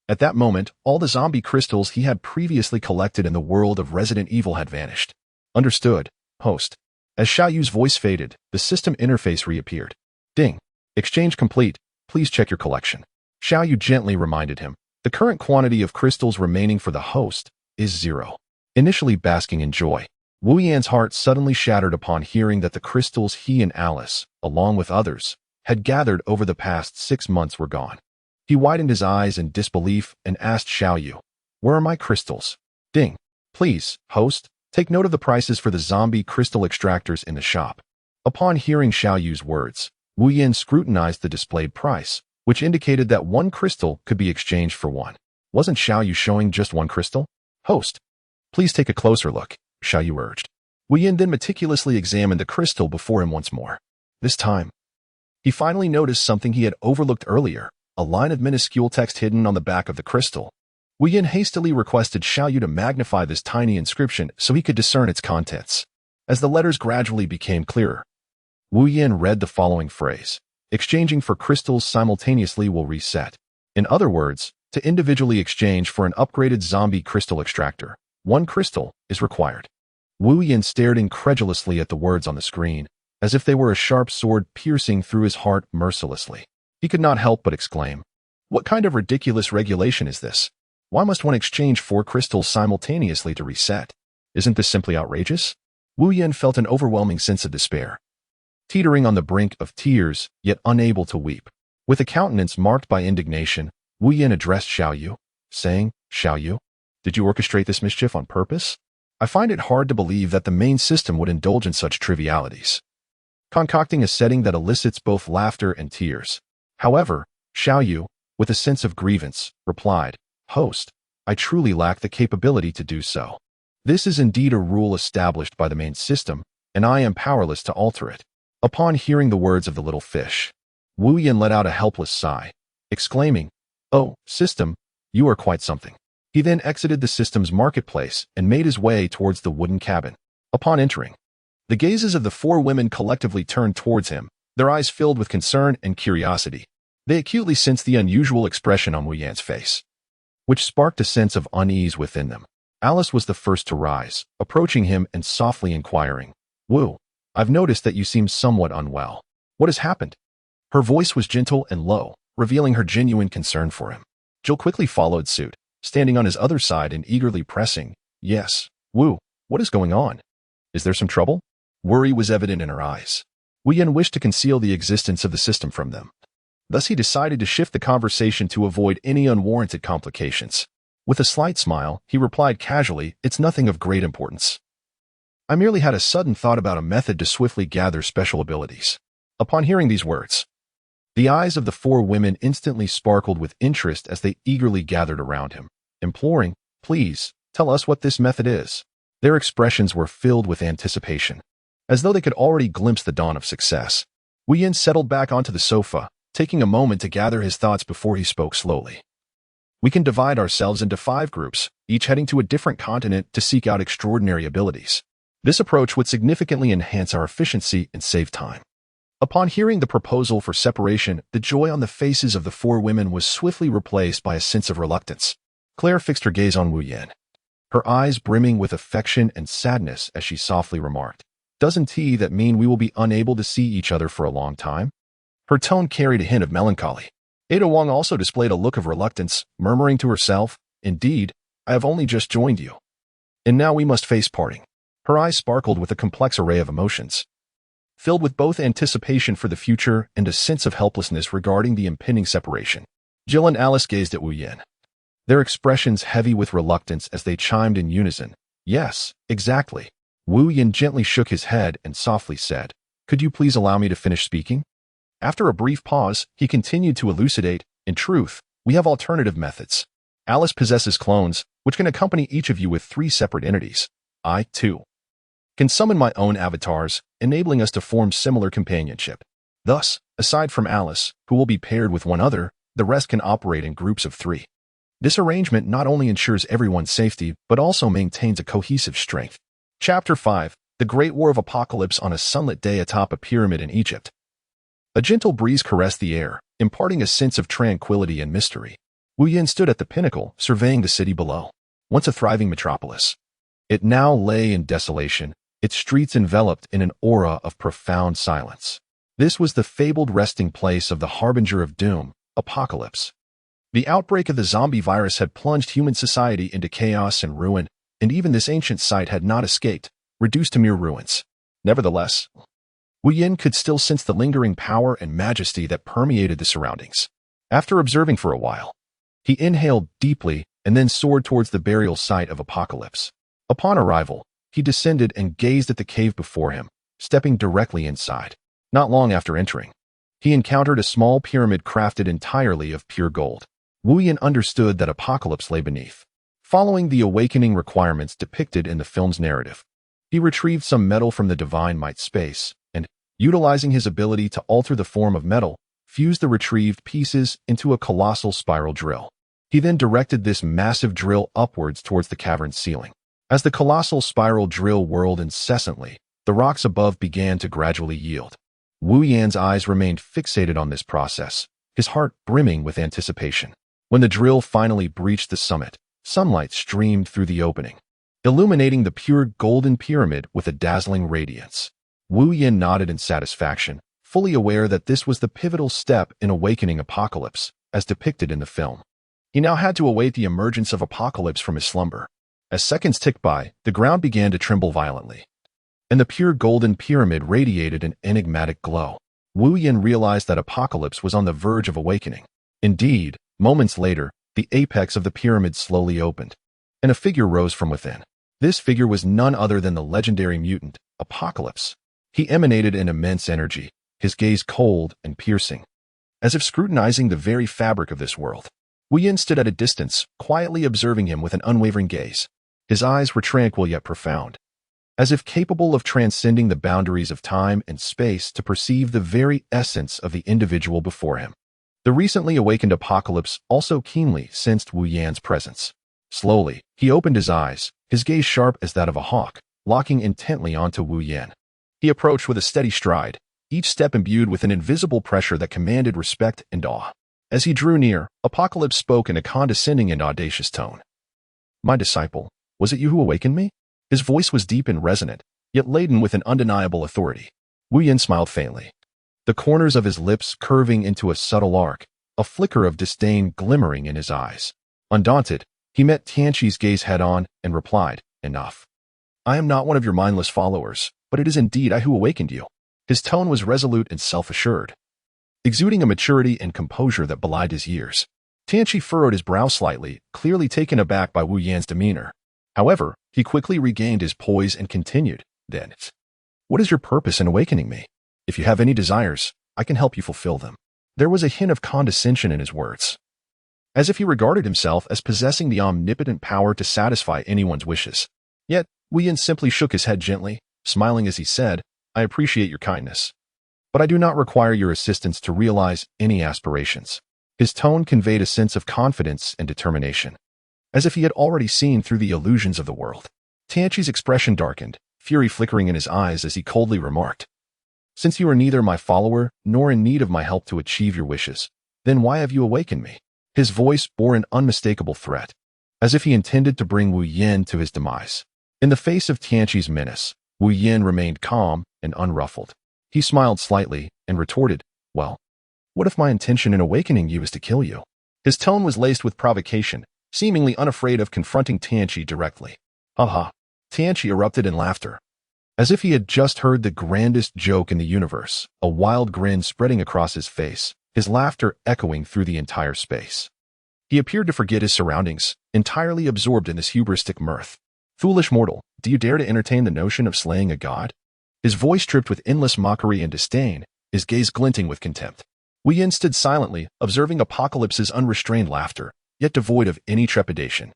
at that moment, all the zombie crystals he had previously collected in the world of Resident Evil had vanished. "Understood, host." As Xiao Yu's voice faded, the system interface reappeared. "Ding. Exchange complete. Please check your collection." Xiao Yu gently reminded him, "The current quantity of crystals remaining for the host is 0. Initially basking in joy, Wu Yan's heart suddenly shattered upon hearing that the crystals he and Alice, along with others, had gathered over the past 6 months were gone. He widened his eyes in disbelief and asked Xiao Yu, "Where are my crystals?" "Ding. Please, host, take note of the prices for the zombie crystal extractors in the shop." Upon hearing Xiao Yu's words, Wu Yan scrutinized the displayed price, which indicated that 1 crystal could be exchanged for 1. Wasn't Xiao Yu showing just 1 crystal? "Host, please take a closer look," Xiao Yu urged. Wu Yan then meticulously examined the crystal before him once more. This time, he finally noticed something he had overlooked earlier, a line of minuscule text hidden on the back of the crystal. Wu Yan hastily requested Xiao Yu to magnify this tiny inscription so he could discern its contents. As the letters gradually became clearer, Wu Yan read the following phrase: "Exchanging for crystals simultaneously will reset." In other words, to individually exchange for an upgraded zombie crystal extractor, 1 crystal is required. Wu Yan stared incredulously at the words on the screen, as if they were a sharp sword piercing through his heart mercilessly. He could not help but exclaim, "What kind of ridiculous regulation is this? Why must one exchange 4 crystals simultaneously to reset? Isn't this simply outrageous?" Wu Yan felt an overwhelming sense of despair, teetering on the brink of tears, yet unable to weep. With a countenance marked by indignation, Wu Yan addressed Xiao Yu, saying, "Xiao Yu, did you orchestrate this mischief on purpose? I find it hard to believe that the main system would indulge in such trivialities, concocting a setting that elicits both laughter and tears." However, Xiao Yu, with a sense of grievance, replied, "Host, I truly lack the capability to do so. This is indeed a rule established by the main system, and I am powerless to alter it." Upon hearing the words of the little fish, Wu Yan let out a helpless sigh, exclaiming, "Oh, system, you are quite something." He then exited the system's marketplace and made his way towards the wooden cabin. Upon entering, the gazes of the 4 women collectively turned towards him, their eyes filled with concern and curiosity. They acutely sensed the unusual expression on Wu Yan's face, which sparked a sense of unease within them. Alice was the first to rise, approaching him and softly inquiring, "Wu, I've noticed that you seem somewhat unwell. What has happened?" Her voice was gentle and low, revealing her genuine concern for him. Jill quickly followed suit, standing on his other side and eagerly pressing, "Yes, Wu, what is going on? Is there some trouble?" Worry was evident in her eyes. Wu Yan wished to conceal the existence of the system from them. Thus he decided to shift the conversation to avoid any unwarranted complications. With a slight smile, he replied casually, "It's nothing of great importance. I merely had a sudden thought about a method to swiftly gather special abilities." Upon hearing these words, the eyes of the 4 women instantly sparkled with interest as they eagerly gathered around him, imploring, "Please, tell us what this method is." Their expressions were filled with anticipation, as though they could already glimpse the dawn of success. Wu Yan settled back onto the sofa, taking a moment to gather his thoughts before he spoke slowly. "We can divide ourselves into 5 groups, each heading to a different continent to seek out extraordinary abilities. This approach would significantly enhance our efficiency and save time." Upon hearing the proposal for separation, the joy on the faces of the 4 women was swiftly replaced by a sense of reluctance. Claire fixed her gaze on Wu Yan, her eyes brimming with affection and sadness as she softly remarked, Doesn't that mean we will be unable to see each other for a long time? Her tone carried a hint of melancholy. Ada Wong also displayed a look of reluctance, murmuring to herself, "Indeed, I have only just joined you. And now we must face parting." Her eyes sparkled with a complex array of emotions, filled with both anticipation for the future and a sense of helplessness regarding the impending separation. Jill and Alice gazed at Wu Yin, their expressions heavy with reluctance as they chimed in unison, "Yes, exactly." Wu Yin gently shook his head and softly said, "Could you please allow me to finish speaking?" After a brief pause, he continued to elucidate, "In truth, we have alternative methods. Alice possesses clones, which can accompany each of you with 3 separate entities. I, too, can summon my own avatars, enabling us to form similar companionship. Thus, aside from Alice, who will be paired with one other, the rest can operate in groups of 3. This arrangement not only ensures everyone's safety, but also maintains a cohesive strength." Chapter 5. The Great War of Apocalypse on a sunlit day atop a pyramid in Egypt. A gentle breeze caressed the air, imparting a sense of tranquility and mystery. Wu Yin stood at the pinnacle, surveying the city below. Once a thriving metropolis, it now lay in desolation, its streets enveloped in an aura of profound silence. This was the fabled resting place of the harbinger of doom, Apocalypse. The outbreak of the zombie virus had plunged human society into chaos and ruin, and even this ancient site had not escaped, reduced to mere ruins. Nevertheless, Wu Yin could still sense the lingering power and majesty that permeated the surroundings. After observing for a while, he inhaled deeply and then soared towards the burial site of Apocalypse. Upon arrival, he descended and gazed at the cave before him, stepping directly inside. Not long after entering, he encountered a small pyramid crafted entirely of pure gold. Wu Yin understood that Apocalypse lay beneath. Following the awakening requirements depicted in the film's narrative, he retrieved some metal from the Divine Might space, and, utilizing his ability to alter the form of metal, fused the retrieved pieces into a colossal spiral drill. He then directed this massive drill upwards towards the cavern's ceiling. As the colossal spiral drill whirled incessantly, the rocks above began to gradually yield. Wu Yan's eyes remained fixated on this process, his heart brimming with anticipation. When the drill finally breached the summit, sunlight streamed through the opening, illuminating the pure golden pyramid with a dazzling radiance. Wu Yan nodded in satisfaction, fully aware that this was the pivotal step in awakening Apocalypse, as depicted in the film. He now had to await the emergence of Apocalypse from his slumber. As seconds ticked by, the ground began to tremble violently, and the pure golden pyramid radiated an enigmatic glow. Wu Yan realized that Apocalypse was on the verge of awakening. Indeed, moments later, the apex of the pyramid slowly opened, and a figure rose from within. This figure was none other than the legendary mutant, Apocalypse. He emanated an immense energy, his gaze cold and piercing, as if scrutinizing the very fabric of this world. Wu Yin stood at a distance, quietly observing him with an unwavering gaze. His eyes were tranquil yet profound, as if capable of transcending the boundaries of time and space to perceive the very essence of the individual before him. The recently awakened Apocalypse also keenly sensed Wu Yan's presence. Slowly, he opened his eyes, his gaze sharp as that of a hawk, locking intently onto Wu Yan. He approached with a steady stride, each step imbued with an invisible pressure that commanded respect and awe. As he drew near, Apocalypse spoke in a condescending and audacious tone. "My disciple, was it you who awakened me?" His voice was deep and resonant, yet laden with an undeniable authority. Wu Yan smiled faintly, the corners of his lips curving into a subtle arc, a flicker of disdain glimmering in his eyes. Undaunted, he met Tianqi's gaze head-on and replied, "Enough. I am not one of your mindless followers, but it is indeed I who awakened you." His tone was resolute and self-assured, exuding a maturity and composure that belied his years. Tianqi furrowed his brow slightly, clearly taken aback by Wu Yan's demeanor. However, he quickly regained his poise and continued, "Then, what is your purpose in awakening me? If you have any desires, I can help you fulfill them." There was a hint of condescension in his words, as if he regarded himself as possessing the omnipotent power to satisfy anyone's wishes. Yet, Wu Yan simply shook his head gently, smiling as he said, "I appreciate your kindness, but I do not require your assistance to realize any aspirations." His tone conveyed a sense of confidence and determination, as if he had already seen through the illusions of the world. Tianqi's expression darkened, fury flickering in his eyes as he coldly remarked, "Since you are neither my follower nor in need of my help to achieve your wishes, then why have you awakened me?" His voice bore an unmistakable threat, as if he intended to bring Wu Yan to his demise. In the face of Tianqi's menace, Wu Yin remained calm and unruffled. He smiled slightly and retorted, "Well, what if my intention in awakening you is to kill you?" His tone was laced with provocation, seemingly unafraid of confronting Tianqi directly. "Haha." Tianqi erupted in laughter. As if he had just heard the grandest joke in the universe, a wild grin spreading across his face, his laughter echoing through the entire space. He appeared to forget his surroundings, entirely absorbed in this hubristic mirth. "Foolish mortal, do you dare to entertain the notion of slaying a god?" His voice dripped with endless mockery and disdain, his gaze glinting with contempt. Wu Yin stood silently, observing Apocalypse's unrestrained laughter, yet devoid of any trepidation.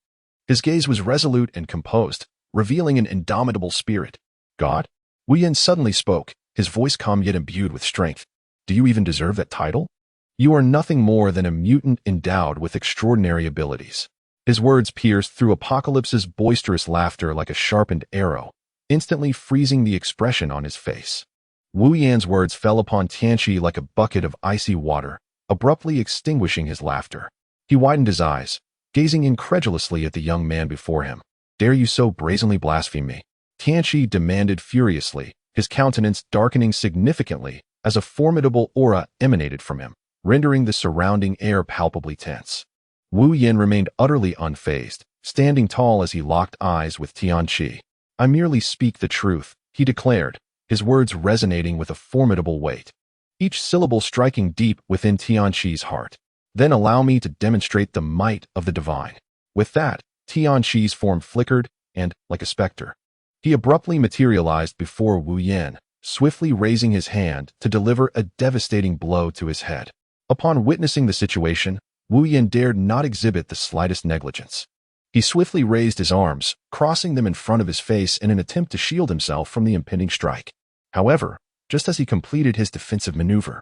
His gaze was resolute and composed, revealing an indomitable spirit. "God?" Wu Yin suddenly spoke, his voice calm yet imbued with strength. "Do you even deserve that title? You are nothing more than a mutant endowed with extraordinary abilities." His words pierced through Apocalypse's boisterous laughter like a sharpened arrow, instantly freezing the expression on his face. Wu Yan's words fell upon Tianqi like a bucket of icy water, abruptly extinguishing his laughter. He widened his eyes, gazing incredulously at the young man before him. "Dare you so brazenly blaspheme me?" Tianqi demanded furiously, his countenance darkening significantly as a formidable aura emanated from him, rendering the surrounding air palpably tense. Wu Yin remained utterly unfazed, standing tall as he locked eyes with Tianqi. "I merely speak the truth," he declared, his words resonating with a formidable weight, each syllable striking deep within Tianqi's heart. "Then allow me to demonstrate the might of the divine." With that, Tianqi's form flickered, and, like a specter, he abruptly materialized before Wu Yin, swiftly raising his hand to deliver a devastating blow to his head. Upon witnessing the situation, Wu Yin dared not exhibit the slightest negligence. He swiftly raised his arms, crossing them in front of his face in an attempt to shield himself from the impending strike. However, just as he completed his defensive maneuver,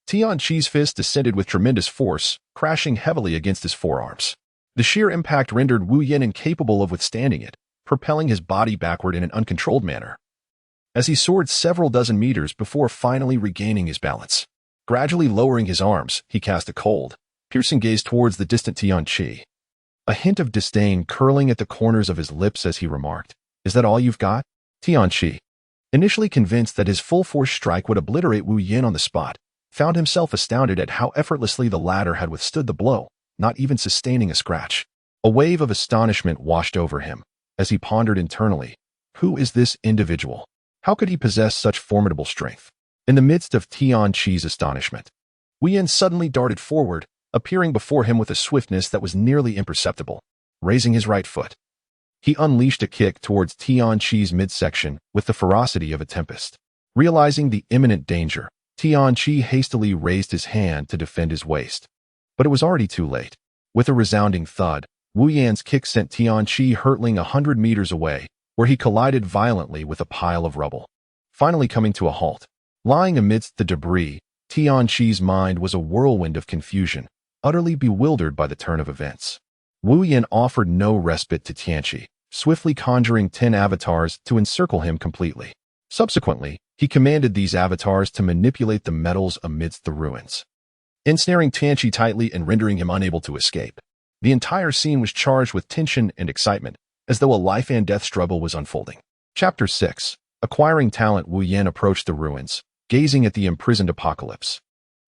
Tianqi's fist descended with tremendous force, crashing heavily against his forearms. The sheer impact rendered Wu Yin incapable of withstanding it, propelling his body backward in an uncontrolled manner. As he soared several dozen meters before finally regaining his balance, gradually lowering his arms, he cast a cold, piercing gaze towards the distant Tianqi, a hint of disdain curling at the corners of his lips as he remarked, "Is that all you've got?" Tianqi, initially convinced that his full-force strike would obliterate Wu Yin on the spot, found himself astounded at how effortlessly the latter had withstood the blow, not even sustaining a scratch. A wave of astonishment washed over him as he pondered internally, who is this individual? How could he possess such formidable strength? In the midst of Tianqi's astonishment, Wu Yin suddenly darted forward, appearing before him with a swiftness that was nearly imperceptible. Raising his right foot, he unleashed a kick towards Tianqi's midsection with the ferocity of a tempest. Realizing the imminent danger, Tianqi hastily raised his hand to defend his waist. But it was already too late. With a resounding thud, Wu Yan's kick sent Tianqi hurtling 100 meters away, where he collided violently with a pile of rubble. Finally coming to a halt, lying amidst the debris, Tianqi's mind was a whirlwind of confusion, utterly bewildered by the turn of events. Wu Yin offered no respite to Tianqi, swiftly conjuring 10 avatars to encircle him completely. Subsequently, he commanded these avatars to manipulate the metals amidst the ruins, ensnaring Tianqi tightly and rendering him unable to escape. The entire scene was charged with tension and excitement, as though a life-and-death struggle was unfolding. Chapter 6. Acquiring Talent. Wu Yin approached the ruins, gazing at the imprisoned Apocalypse.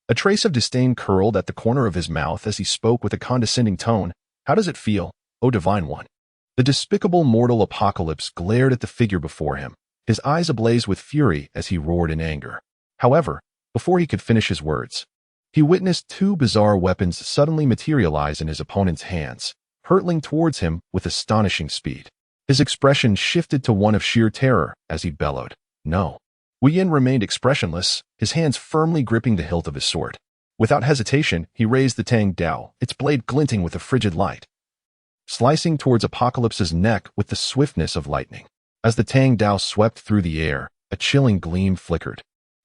A trace of disdain curled at the corner of his mouth as he spoke with a condescending tone. "How does it feel, O Divine One?" The despicable mortal Apocalypse glared at the figure before him, his eyes ablaze with fury as he roared in anger. However, before he could finish his words, he witnessed 2 bizarre weapons suddenly materialize in his opponent's hands, hurtling towards him with astonishing speed. His expression shifted to one of sheer terror as he bellowed, "No." Wu Yin remained expressionless, his hands firmly gripping the hilt of his sword. Without hesitation, he raised the Tang Dao, its blade glinting with a frigid light, slicing towards Apocalypse's neck with the swiftness of lightning. As the Tang Dao swept through the air, a chilling gleam flickered,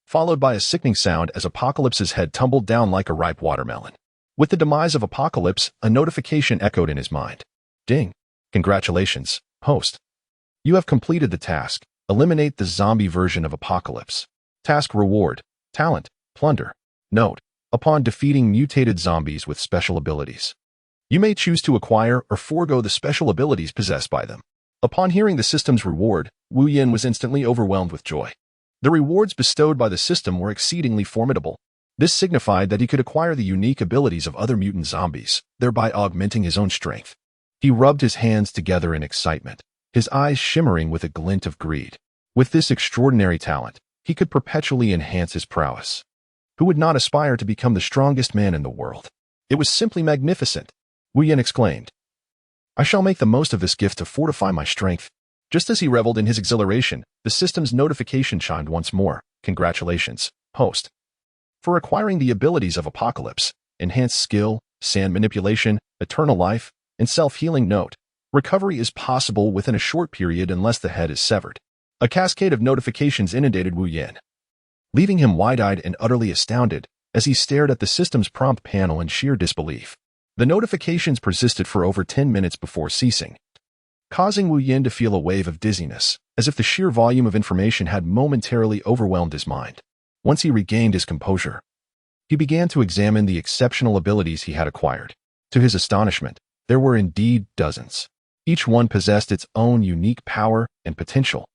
followed by a sickening sound as Apocalypse's head tumbled down like a ripe watermelon. With the demise of Apocalypse, a notification echoed in his mind. "Ding. Congratulations, host. You have completed the task. Eliminate the zombie version of Apocalypse. Task reward, talent, plunder. Note, upon defeating mutated zombies with special abilities, you may choose to acquire or forego the special abilities possessed by them. Upon hearing the system's reward, Wu Yin was instantly overwhelmed with joy. The rewards bestowed by the system were exceedingly formidable. This signified that he could acquire the unique abilities of other mutant zombies, thereby augmenting his own strength. He rubbed his hands together in excitement, his eyes shimmering with a glint of greed. With this extraordinary talent, he could perpetually enhance his prowess. Who would not aspire to become the strongest man in the world? It was simply magnificent, Wu Yin exclaimed. I shall make the most of this gift to fortify my strength. Just as he reveled in his exhilaration, the system's notification chimed once more. Congratulations, host. For acquiring the abilities of Apocalypse, enhanced skill, sand manipulation, eternal life, and self-healing note, recovery is possible within a short period unless the head is severed. A cascade of notifications inundated Wu Yin, leaving him wide-eyed and utterly astounded as he stared at the system's prompt panel in sheer disbelief. The notifications persisted for over 10 minutes before ceasing, causing Wu Yin to feel a wave of dizziness, as if the sheer volume of information had momentarily overwhelmed his mind. Once he regained his composure, he began to examine the exceptional abilities he had acquired. To his astonishment, there were indeed dozens. Each one possessed its own unique power and potential,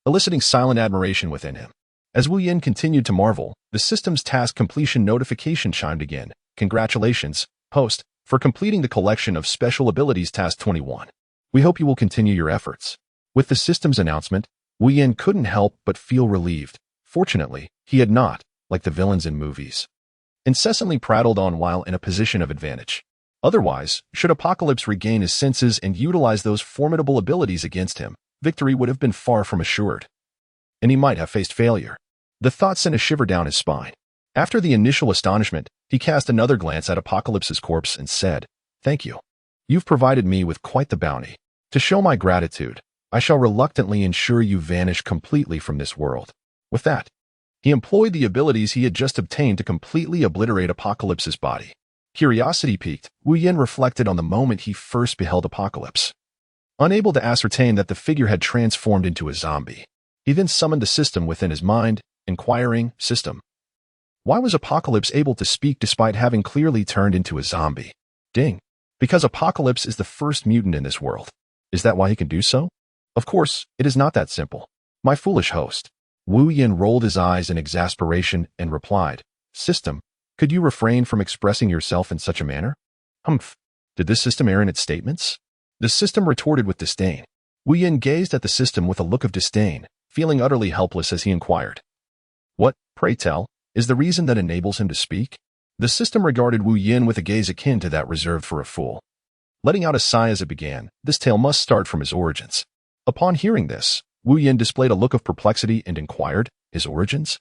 eliciting silent admiration within him. As Wu Yin continued to marvel, the system's task completion notification chimed again. Congratulations, host, for completing the collection of special abilities task 21. We hope you will continue your efforts. With the system's announcement, Wu Yin couldn't help but feel relieved. Fortunately, he had not, like the villains in movies, incessantly prattled on while in a position of advantage. Otherwise, should Apocalypse regain his senses and utilize those formidable abilities against him, victory would have been far from assured, and he might have faced failure. The thought sent a shiver down his spine. After the initial astonishment, he cast another glance at Apocalypse's corpse and said, Thank you. You've provided me with quite the bounty. To show my gratitude, I shall reluctantly ensure you vanish completely from this world. With that, he employed the abilities he had just obtained to completely obliterate Apocalypse's body. Curiosity piqued, Wu Yin reflected on the moment he first beheld Apocalypse. Unable to ascertain that the figure had transformed into a zombie, he then summoned the system within his mind, inquiring, System, why was Apocalypse able to speak despite having clearly turned into a zombie? Ding. Because Apocalypse is the first mutant in this world. Is that why he can do so? Of course, it is not that simple. My foolish host. Wu Yin rolled his eyes in exasperation and replied, System, could you refrain from expressing yourself in such a manner? Humph. Did this system err in its statements? The system retorted with disdain. Wu Yin gazed at the system with a look of disdain, feeling utterly helpless as he inquired, What, pray tell, is the reason that enables him to speak? The system regarded Wu Yin with a gaze akin to that reserved for a fool. Letting out a sigh as it began, this tale must start from his origins. Upon hearing this, Wu Yin displayed a look of perplexity and inquired, His origins?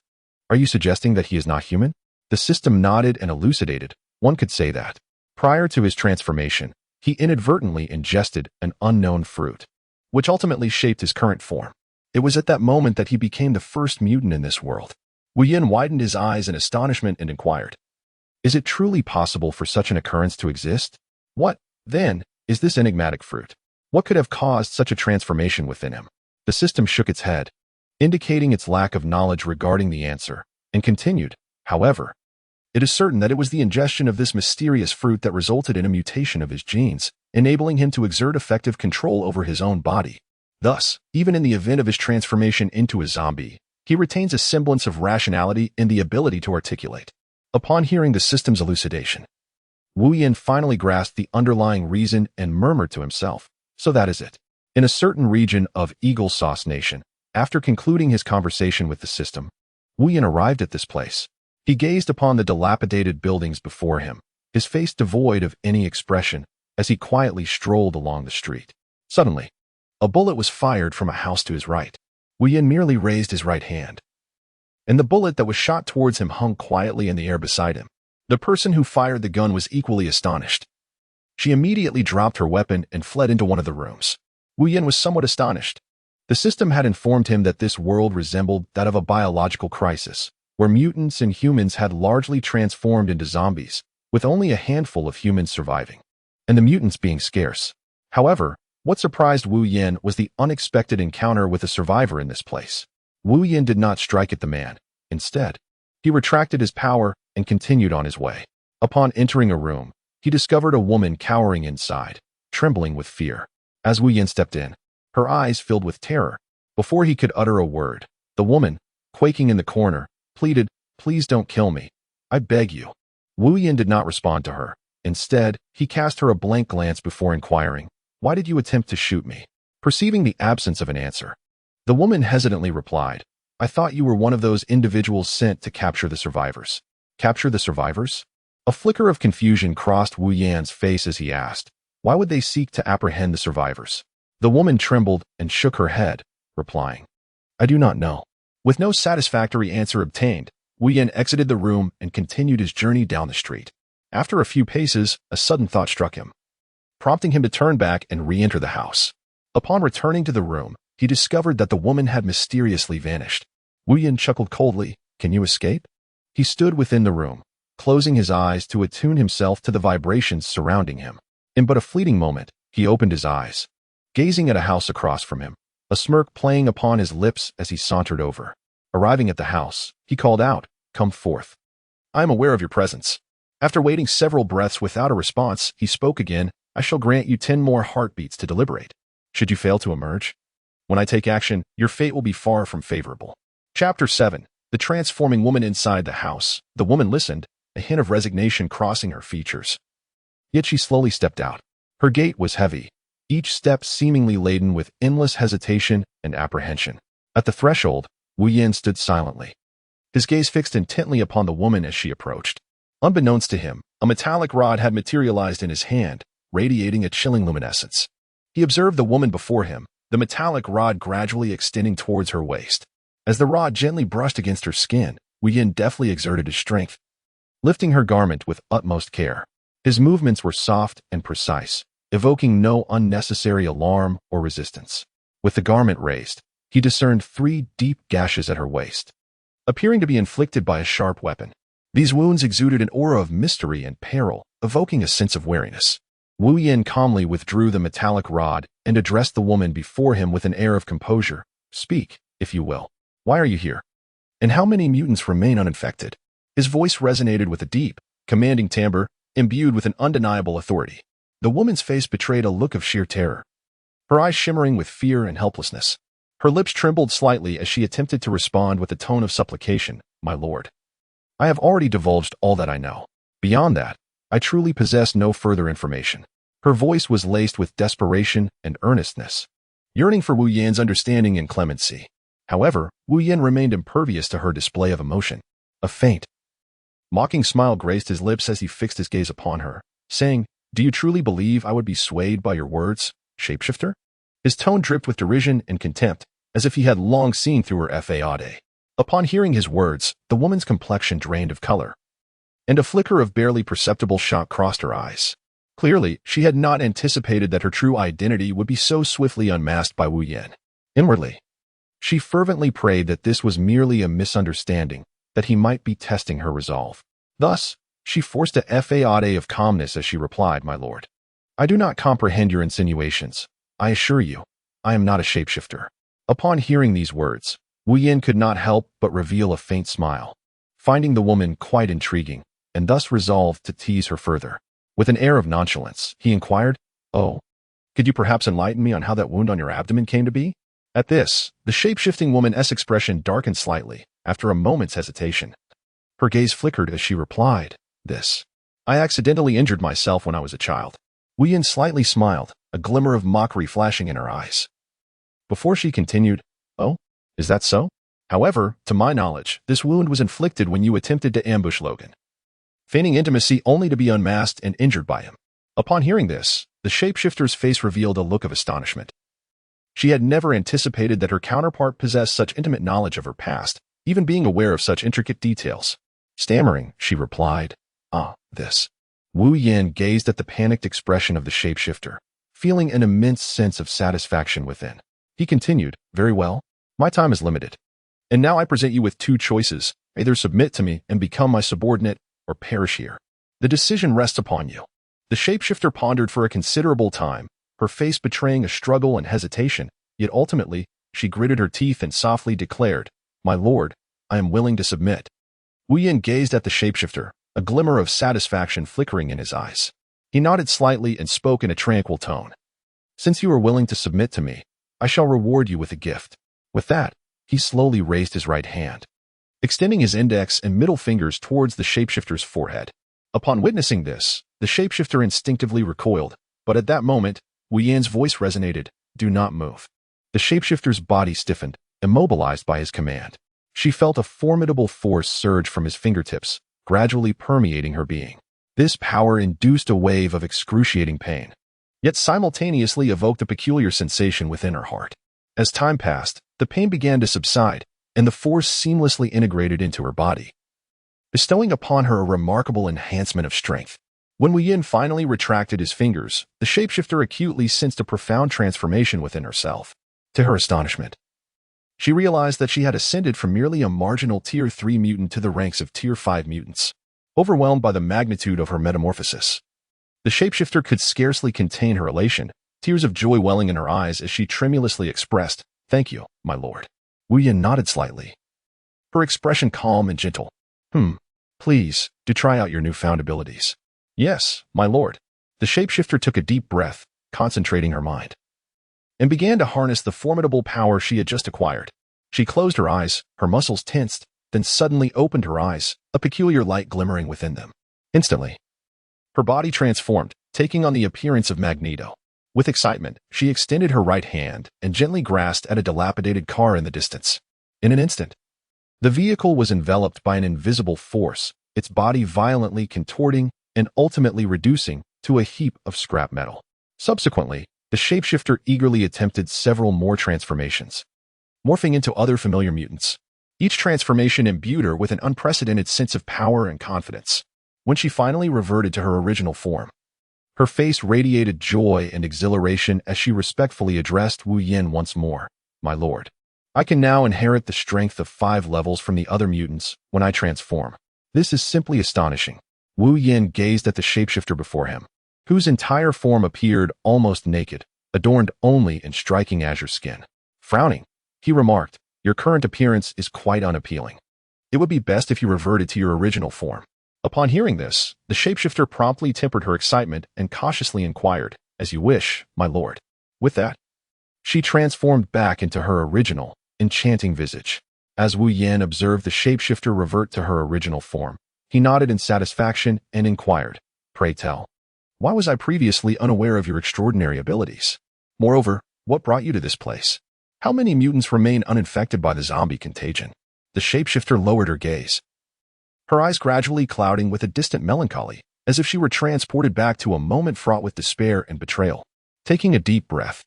Are you suggesting that he is not human? The system nodded and elucidated. One could say that, prior to his transformation, he inadvertently ingested an unknown fruit, which ultimately shaped his current form. It was at that moment that he became the first mutant in this world. Wu Yin widened his eyes in astonishment and inquired, Is it truly possible for such an occurrence to exist? What, then, is this enigmatic fruit? What could have caused such a transformation within him? The system shook its head, indicating its lack of knowledge regarding the answer, and continued, However, it is certain that it was the ingestion of this mysterious fruit that resulted in a mutation of his genes, enabling him to exert effective control over his own body. Thus, even in the event of his transformation into a zombie, he retains a semblance of rationality and the ability to articulate. Upon hearing the system's elucidation, Wu Yin finally grasped the underlying reason and murmured to himself, So that is it. In a certain region of Eagle Sauce Nation, after concluding his conversation with the system, Wu Yin arrived at this place. He gazed upon the dilapidated buildings before him, his face devoid of any expression, as he quietly strolled along the street. Suddenly, a bullet was fired from a house to his right. Wu Yin merely raised his right hand, and the bullet that was shot towards him hung quietly in the air beside him. The person who fired the gun was equally astonished. She immediately dropped her weapon and fled into one of the rooms. Wu Yin was somewhat astonished. The system had informed him that this world resembled that of a biological crisis, where mutants and humans had largely transformed into zombies, with only a handful of humans surviving, and the mutants being scarce. However, what surprised Wu Yin was the unexpected encounter with a survivor in this place. Wu Yin did not strike at the man. Instead, he retracted his power and continued on his way. Upon entering a room, he discovered a woman cowering inside, trembling with fear. As Wu Yin stepped in, her eyes filled with terror. Before he could utter a word, the woman, quaking in the corner, pleaded, "Please don't kill me. I beg you." Wu Yin did not respond to her. Instead, he cast her a blank glance before inquiring, "Why did you attempt to shoot me?" Perceiving the absence of an answer, the woman hesitantly replied, "I thought you were one of those individuals sent to capture the survivors." Capture the survivors? A flicker of confusion crossed Wu Yan's face as he asked, "Why would they seek to apprehend the survivors?" The woman trembled and shook her head, replying, "I do not know." With no satisfactory answer obtained, Wu Yan exited the room and continued his journey down the street. After a few paces, a sudden thought struck him, prompting him to turn back and re-enter the house. Upon returning to the room, he discovered that the woman had mysteriously vanished. Wu Yan chuckled coldly, "Can you escape?" He stood within the room, closing his eyes to attune himself to the vibrations surrounding him. In but a fleeting moment, he opened his eyes, gazing at a house across from him, a smirk playing upon his lips as he sauntered over. Arriving at the house, he called out, "Come forth. I am aware of your presence." After waiting several breaths without a response, he spoke again, "I shall grant you 10 more heartbeats to deliberate. Should you fail to emerge, when I take action, your fate will be far from favorable." Chapter 7. The transforming woman inside the house. The woman listened, a hint of resignation crossing her features. Yet she slowly stepped out. Her gait was heavy, each step seemingly laden with endless hesitation and apprehension. At the threshold, Wu Yan stood silently, his gaze fixed intently upon the woman as she approached. Unbeknownst to him, a metallic rod had materialized in his hand, radiating a chilling luminescence. He observed the woman before him, the metallic rod gradually extending towards her waist. As the rod gently brushed against her skin, Wu Yan deftly exerted his strength, lifting her garment with utmost care. His movements were soft and precise, evoking no unnecessary alarm or resistance. With the garment raised, he discerned 3 deep gashes at her waist, appearing to be inflicted by a sharp weapon. These wounds exuded an aura of mystery and peril, evoking a sense of wariness. Wu Yan calmly withdrew the metallic rod and addressed the woman before him with an air of composure. "Speak, if you will. Why are you here? And how many mutants remain uninfected?" His voice resonated with a deep, commanding timbre, imbued with an undeniable authority. The woman's face betrayed a look of sheer terror, her eyes shimmering with fear and helplessness. Her lips trembled slightly as she attempted to respond with a tone of supplication, "My lord, I have already divulged all that I know. Beyond that, I truly possess no further information." Her voice was laced with desperation and earnestness, yearning for Wu Yan's understanding and clemency. However, Wu Yan remained impervious to her display of emotion. A faint, mocking smile graced his lips as he fixed his gaze upon her, saying, "Do you truly believe I would be swayed by your words, shapeshifter?" His tone dripped with derision and contempt, as if he had long seen through her facade. Upon hearing his words, the woman's complexion drained of color, and a flicker of barely perceptible shock crossed her eyes. Clearly, she had not anticipated that her true identity would be so swiftly unmasked by Wu Yan. Inwardly, she fervently prayed that this was merely a misunderstanding, that he might be testing her resolve. Thus, she forced a facade of calmness as she replied, "My lord, I do not comprehend your insinuations. I assure you, I am not a shapeshifter." Upon hearing these words, Wu Yan could not help but reveal a faint smile, finding the woman quite intriguing, and thus resolved to tease her further. With an air of nonchalance, he inquired, "Oh, could you perhaps enlighten me on how that wound on your abdomen came to be?" At this, the shape-shifting woman's expression darkened slightly. After a moment's hesitation, her gaze flickered as she replied, "This. I accidentally injured myself when I was a child." Wu Yan slightly smiled, a glimmer of mockery flashing in her eyes. Before she continued, "Oh, is that so? However, to my knowledge, this wound was inflicted when you attempted to ambush Logan, feigning intimacy only to be unmasked and injured by him." Upon hearing this, the shapeshifter's face revealed a look of astonishment. She had never anticipated that her counterpart possessed such intimate knowledge of her past, even being aware of such intricate details. Stammering, she replied, This. Wu Yan gazed at the panicked expression of the shapeshifter, feeling an immense sense of satisfaction within. He continued, "Very well. My time is limited. And now I present you with 2 choices. Either submit to me and become my subordinate, or perish here. The decision rests upon you." The shapeshifter pondered for a considerable time, her face betraying a struggle and hesitation, yet ultimately, she gritted her teeth and softly declared, "My lord, I am willing to submit." Wu Yan gazed at the shapeshifter, a glimmer of satisfaction flickering in his eyes. He nodded slightly and spoke in a tranquil tone. "Since you are willing to submit to me, I shall reward you with a gift." With that, he slowly raised his right hand, extending his index and middle fingers towards the shapeshifter's forehead. Upon witnessing this, the shapeshifter instinctively recoiled, but at that moment, Wu Yan's voice resonated, "Do not move." The shapeshifter's body stiffened, immobilized by his command. She felt a formidable force surge from his fingertips, gradually permeating her being. This power induced a wave of excruciating pain, yet simultaneously evoked a peculiar sensation within her heart. As time passed, the pain began to subside, and the force seamlessly integrated into her body, bestowing upon her a remarkable enhancement of strength. When Wu Yin finally retracted his fingers, the shapeshifter acutely sensed a profound transformation within herself. To her astonishment, she realized that she had ascended from merely a marginal Tier 3 mutant to the ranks of Tier 5 mutants. Overwhelmed by the magnitude of her metamorphosis, the shapeshifter could scarcely contain her elation, tears of joy welling in her eyes as she tremulously expressed, "Thank you, my lord." Wu Yin nodded slightly, her expression calm and gentle. Please, do try out your newfound abilities." "Yes, my lord." The shapeshifter took a deep breath, concentrating her mind, and began to harness the formidable power she had just acquired. She closed her eyes, her muscles tensed, then suddenly opened her eyes, a peculiar light glimmering within them. Instantly, her body transformed, taking on the appearance of Magneto. With excitement, she extended her right hand and gently grasped at a dilapidated car in the distance. In an instant, the vehicle was enveloped by an invisible force, its body violently contorting and ultimately reducing to a heap of scrap metal. Subsequently, the shapeshifter eagerly attempted several more transformations, morphing into other familiar mutants. Each transformation imbued her with an unprecedented sense of power and confidence. When she finally reverted to her original form, her face radiated joy and exhilaration as she respectfully addressed Wu Yin once more. "My lord, I can now inherit the strength of 5 levels from the other mutants when I transform. This is simply astonishing." Wu Yin gazed at the shapeshifter before him, whose entire form appeared almost naked, adorned only in striking azure skin. Frowning, he remarked, "Your current appearance is quite unappealing. It would be best if you reverted to your original form." Upon hearing this, the shapeshifter promptly tempered her excitement and cautiously inquired, "As you wish, my lord." With that, she transformed back into her original, enchanting visage. As Wu Yan observed the shapeshifter revert to her original form, he nodded in satisfaction and inquired, "Pray tell, why was I previously unaware of your extraordinary abilities? Moreover, what brought you to this place? How many mutants remain uninfected by the zombie contagion?" The shapeshifter lowered her gaze, her eyes gradually clouding with a distant melancholy, as if she were transported back to a moment fraught with despair and betrayal. Taking a deep breath,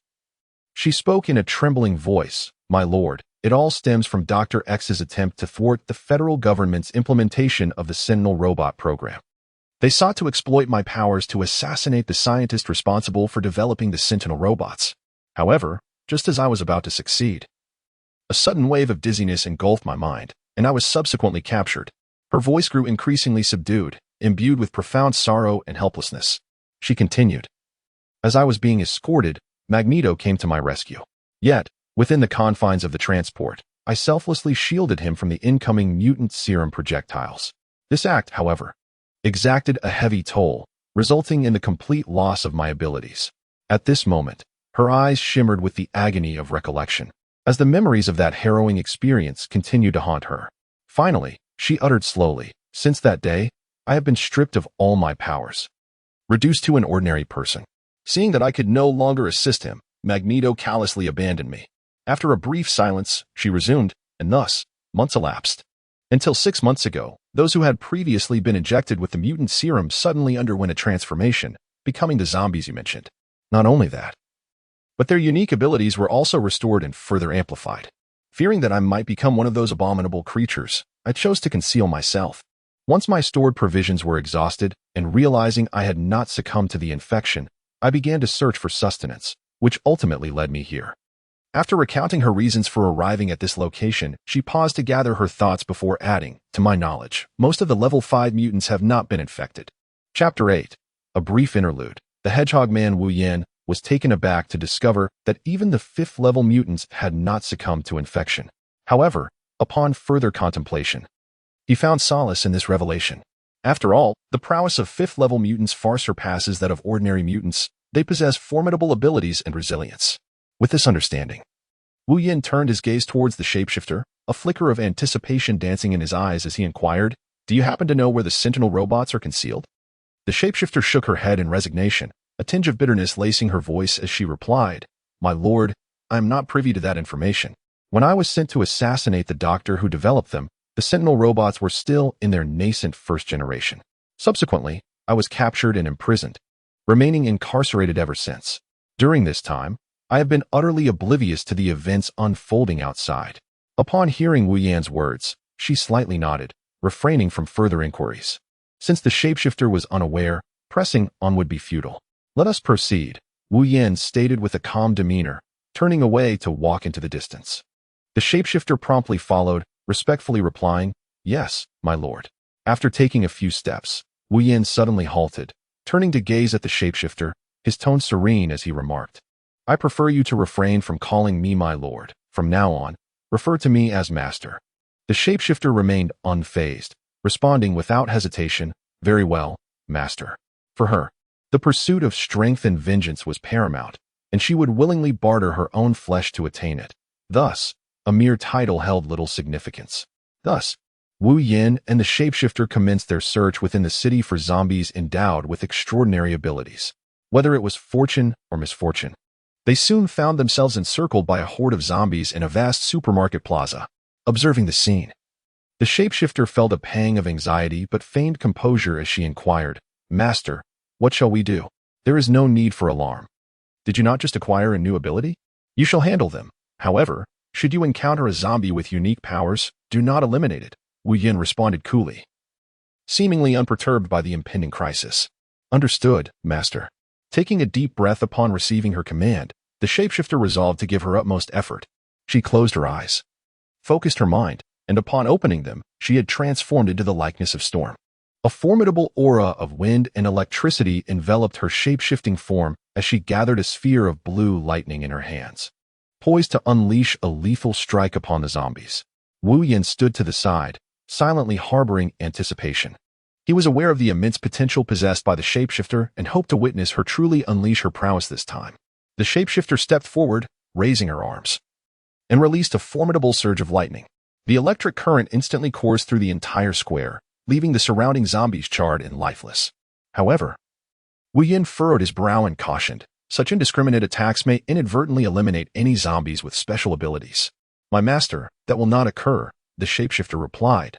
she spoke in a trembling voice, "My lord, it all stems from Dr. X's attempt to thwart the federal government's implementation of the Sentinel robot program. They sought to exploit my powers to assassinate the scientist responsible for developing the Sentinel robots. However, just as I was about to succeed, a sudden wave of dizziness engulfed my mind, and I was subsequently captured." Her voice grew increasingly subdued, imbued with profound sorrow and helplessness. She continued, "As I was being escorted, Magneto came to my rescue. Yet, within the confines of the transport, I selflessly shielded him from the incoming mutant serum projectiles. This act, however, exacted a heavy toll, resulting in the complete loss of my abilities." At this moment, her eyes shimmered with the agony of recollection, as the memories of that harrowing experience continued to haunt her. Finally, she uttered slowly, "Since that day, I have been stripped of all my powers, reduced to an ordinary person." Seeing that I could no longer assist him, Magneto callously abandoned me. After a brief silence, she resumed, "And thus, months elapsed. Until 6 months ago, those who had previously been injected with the mutant serum suddenly underwent a transformation, becoming the zombies you mentioned. Not only that, but their unique abilities were also restored and further amplified. Fearing that I might become one of those abominable creatures, I chose to conceal myself. Once my stored provisions were exhausted, and realizing I had not succumbed to the infection, I began to search for sustenance, which ultimately led me here." After recounting her reasons for arriving at this location, she paused to gather her thoughts before adding, "To my knowledge, most of the level 5 mutants have not been infected." Chapter 8. A brief interlude. The hedgehog man Wu Yan was taken aback to discover that even the 5th level mutants had not succumbed to infection. However, upon further contemplation, he found solace in this revelation. After all, the prowess of 5th level mutants far surpasses that of ordinary mutants. They possess formidable abilities and resilience. With this understanding, Wu Yin turned his gaze towards the shapeshifter, a flicker of anticipation dancing in his eyes as he inquired, "Do you happen to know where the sentinel robots are concealed?" The shapeshifter shook her head in resignation, a tinge of bitterness lacing her voice as she replied, "My lord, I am not privy to that information. When I was sent to assassinate the doctor who developed them, the sentinel robots were still in their nascent first generation. Subsequently, I was captured and imprisoned, remaining incarcerated ever since. During this time, I have been utterly oblivious to the events unfolding outside." Upon hearing Wu Yan's words, she slightly nodded, refraining from further inquiries. Since the shapeshifter was unaware, pressing on would be futile. "Let us proceed," Wu Yan stated with a calm demeanor, turning away to walk into the distance. The shapeshifter promptly followed, respectfully replying, "Yes, my lord." After taking a few steps, Wu Yan suddenly halted, turning to gaze at the shapeshifter, his tone serene as he remarked, "I prefer you to refrain from calling me my lord. From now on, refer to me as master." The shapeshifter remained unfazed, responding without hesitation, "Very well, master." For her, the pursuit of strength and vengeance was paramount, and she would willingly barter her own flesh to attain it. Thus, a mere title held little significance. Thus, Wu Yin and the shapeshifter commenced their search within the city for zombies endowed with extraordinary abilities. Whether it was fortune or misfortune, they soon found themselves encircled by a horde of zombies in a vast supermarket plaza. Observing the scene, the shapeshifter felt a pang of anxiety but feigned composure as she inquired, "Master, what shall we do?" "There is no need for alarm. Did you not just acquire a new ability? You shall handle them. However, should you encounter a zombie with unique powers, do not eliminate it," Wu Yin responded coolly, seemingly unperturbed by the impending crisis. "Understood, master." Taking a deep breath upon receiving her command, the shapeshifter resolved to give her utmost effort. She closed her eyes, focused her mind, and upon opening them, she had transformed into the likeness of Storm. A formidable aura of wind and electricity enveloped her shape-shifting form as she gathered a sphere of blue lightning in her hands, poised to unleash a lethal strike upon the zombies. Wu Yin stood to the side, silently harboring anticipation. He was aware of the immense potential possessed by the shapeshifter and hoped to witness her truly unleash her prowess this time. The shapeshifter stepped forward, raising her arms, and released a formidable surge of lightning. The electric current instantly coursed through the entire square, leaving the surrounding zombies charred and lifeless. However, Wu Yin furrowed his brow and cautioned, "Such indiscriminate attacks may inadvertently eliminate any zombies with special abilities." "My master, that will not occur," the shapeshifter replied,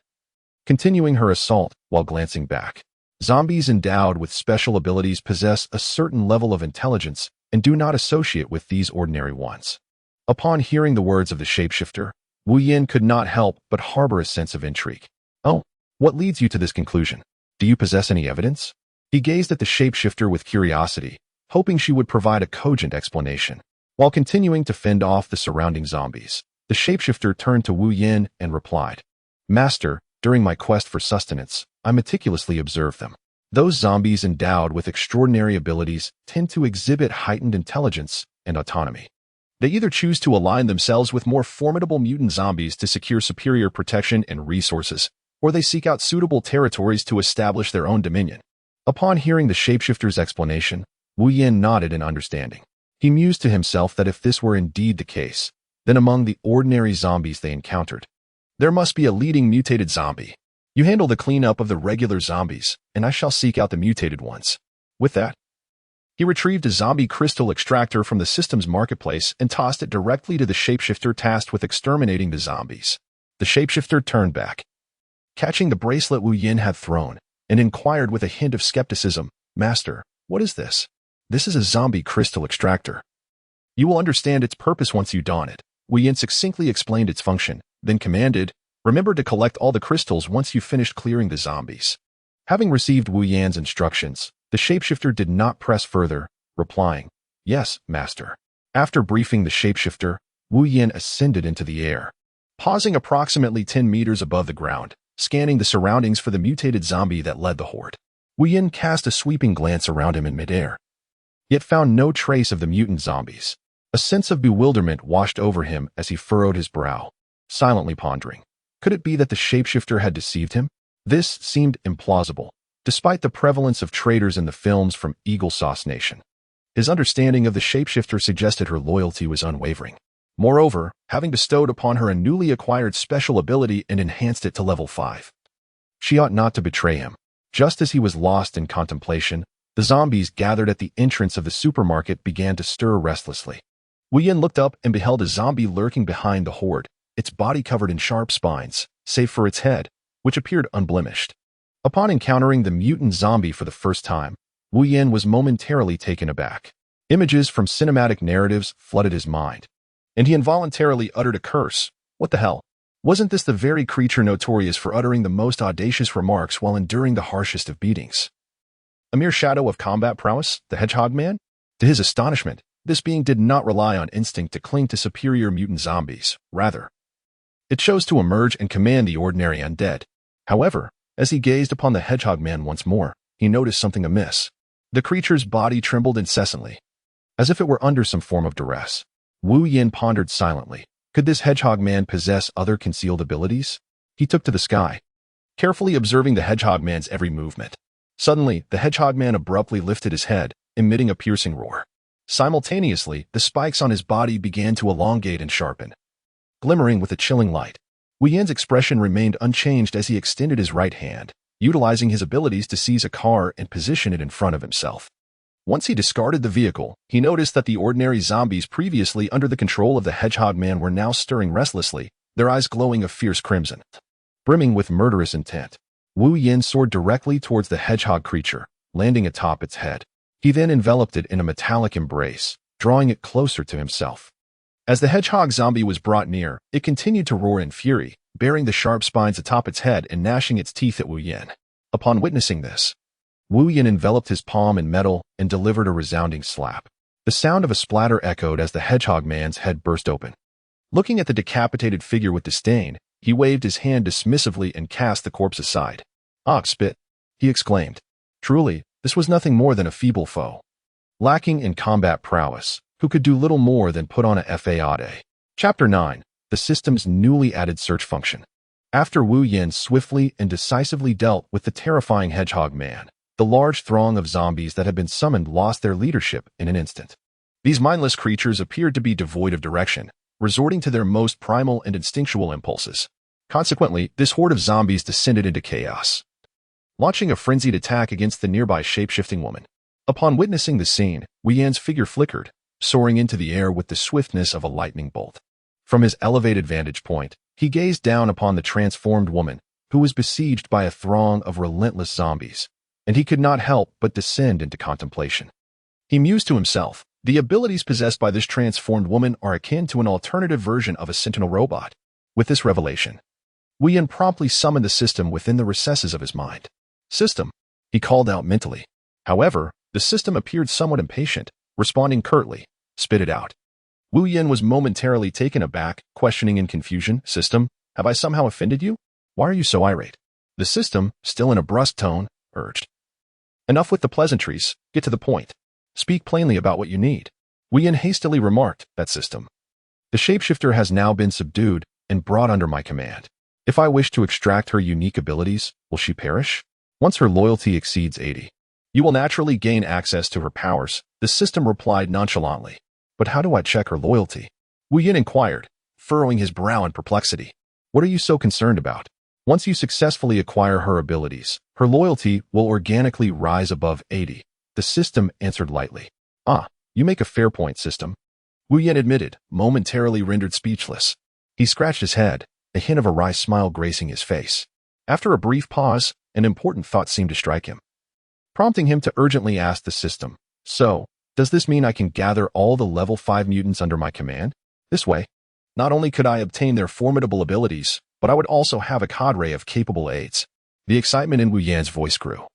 continuing her assault while glancing back. "Zombies endowed with special abilities possess a certain level of intelligence and do not associate with these ordinary ones." Upon hearing the words of the shapeshifter, Wu Yin could not help but harbor a sense of intrigue. "Oh, what leads you to this conclusion? Do you possess any evidence?" He gazed at the shapeshifter with curiosity, hoping she would provide a cogent explanation. While continuing to fend off the surrounding zombies, the shapeshifter turned to Wu Yin and replied, "Master, during my quest for sustenance, I meticulously observed them. Those zombies endowed with extraordinary abilities tend to exhibit heightened intelligence and autonomy. They either choose to align themselves with more formidable mutant zombies to secure superior protection and resources, or they seek out suitable territories to establish their own dominion." Upon hearing the shapeshifter's explanation, Wu Yin nodded in understanding. He mused to himself that if this were indeed the case, then among the ordinary zombies they encountered, there must be a leading mutated zombie. "You handle the cleanup of the regular zombies, and I shall seek out the mutated ones." With that, he retrieved a zombie crystal extractor from the system's marketplace and tossed it directly to the shapeshifter tasked with exterminating the zombies. The shapeshifter turned back, catching the bracelet Wu Yin had thrown, and inquired with a hint of skepticism, "Master, what is this?" "This is a zombie crystal extractor. You will understand its purpose once you don it." Wu Yin succinctly explained its function, then commanded, "Remember to collect all the crystals once you've finished clearing the zombies." Having received Wu Yan's instructions, the shapeshifter did not press further, replying, "Yes, master." After briefing the shapeshifter, Wu Yin ascended into the air, pausing approximately 10 meters above the ground, scanning the surroundings for the mutated zombie that led the horde. Wu Yin cast a sweeping glance around him in midair, yet found no trace of the mutant zombies. A sense of bewilderment washed over him as he furrowed his brow, silently pondering. Could it be that the shapeshifter had deceived him? This seemed implausible, despite the prevalence of traitors in the films from Eagle Sauce Nation. His understanding of the shapeshifter suggested her loyalty was unwavering. Moreover, having bestowed upon her a newly acquired special ability and enhanced it to level 5. She ought not to betray him. Just as he was lost in contemplation, the zombies gathered at the entrance of the supermarket began to stir restlessly. Wu Yin looked up and beheld a zombie lurking behind the horde, its body covered in sharp spines, save for its head, which appeared unblemished. Upon encountering the mutant zombie for the first time, Wu Yin was momentarily taken aback. Images from cinematic narratives flooded his mind, and he involuntarily uttered a curse. What the hell? Wasn't this the very creature notorious for uttering the most audacious remarks while enduring the harshest of beatings? A mere shadow of combat prowess, the Hedgehog Man? To his astonishment, this being did not rely on instinct to cling to superior mutant zombies. Rather, it chose to emerge and command the ordinary undead. However, as he gazed upon the Hedgehog Man once more, he noticed something amiss. The creature's body trembled incessantly, as if it were under some form of duress. Wu Yin pondered silently. Could this Hedgehog Man possess other concealed abilities? He took to the sky, carefully observing the Hedgehog Man's every movement. Suddenly, the Hedgehog Man abruptly lifted his head, emitting a piercing roar. Simultaneously, the spikes on his body began to elongate and sharpen, glimmering with a chilling light. Wu Yin's expression remained unchanged as he extended his right hand, utilizing his abilities to seize a car and position it in front of himself. Once he discarded the vehicle, he noticed that the ordinary zombies previously under the control of the Hedgehog Man were now stirring restlessly, their eyes glowing a fierce crimson, brimming with murderous intent. Wu Yin soared directly towards the hedgehog creature, landing atop its head. He then enveloped it in a metallic embrace, drawing it closer to himself. As the hedgehog zombie was brought near, it continued to roar in fury, bearing the sharp spines atop its head and gnashing its teeth at Wu Yin. Upon witnessing this, Wu Yin enveloped his palm in metal and delivered a resounding slap. The sound of a splatter echoed as the Hedgehog Man's head burst open. Looking at the decapitated figure with disdain, he waved his hand dismissively and cast the corpse aside. "Ah, spit!" he exclaimed. Truly, this was nothing more than a feeble foe, lacking in combat prowess, who could do little more than put on a facade. Chapter 9. The system's newly added search function. After Wu Yin swiftly and decisively dealt with the terrifying Hedgehog Man, the large throng of zombies that had been summoned lost their leadership in an instant. These mindless creatures appeared to be devoid of direction, resorting to their most primal and instinctual impulses. Consequently, this horde of zombies descended into chaos, launching a frenzied attack against the nearby shape-shifting woman. Upon witnessing the scene, Wu Yan's figure flickered, soaring into the air with the swiftness of a lightning bolt. From his elevated vantage point, he gazed down upon the transformed woman, who was besieged by a throng of relentless zombies, and he could not help but descend into contemplation. He mused to himself, the abilities possessed by this transformed woman are akin to an alternative version of a sentinel robot. With this revelation, Wu Yin promptly summoned the system within the recesses of his mind. "System," he called out mentally. However, the system appeared somewhat impatient, responding curtly, "Spit it out." Wu Yin was momentarily taken aback, questioning in confusion, "System, have I somehow offended you? Why are you so irate?" The system, still in a brusque tone, urged, "Enough with the pleasantries, get to the point. Speak plainly about what you need." Wu Yin hastily remarked, "That system. The shapeshifter has now been subdued and brought under my command. If I wish to extract her unique abilities, will she perish? Once her loyalty exceeds 80, you will naturally gain access to her powers," the system replied nonchalantly. "But how do I check her loyalty?" Wu Yin inquired, furrowing his brow in perplexity. "What are you so concerned about? Once you successfully acquire her abilities, her loyalty will organically rise above 80, the system answered lightly. "Ah, you make a fair point, system," Wu Yin admitted, momentarily rendered speechless. He scratched his head, a hint of a wry smile gracing his face. After a brief pause, an important thought seemed to strike him, prompting him to urgently ask the system, "So, does this mean I can gather all the level 5 mutants under my command? This way, not only could I obtain their formidable abilities, but I would also have a cadre of capable aides." The excitement in Wu Yan's voice grew,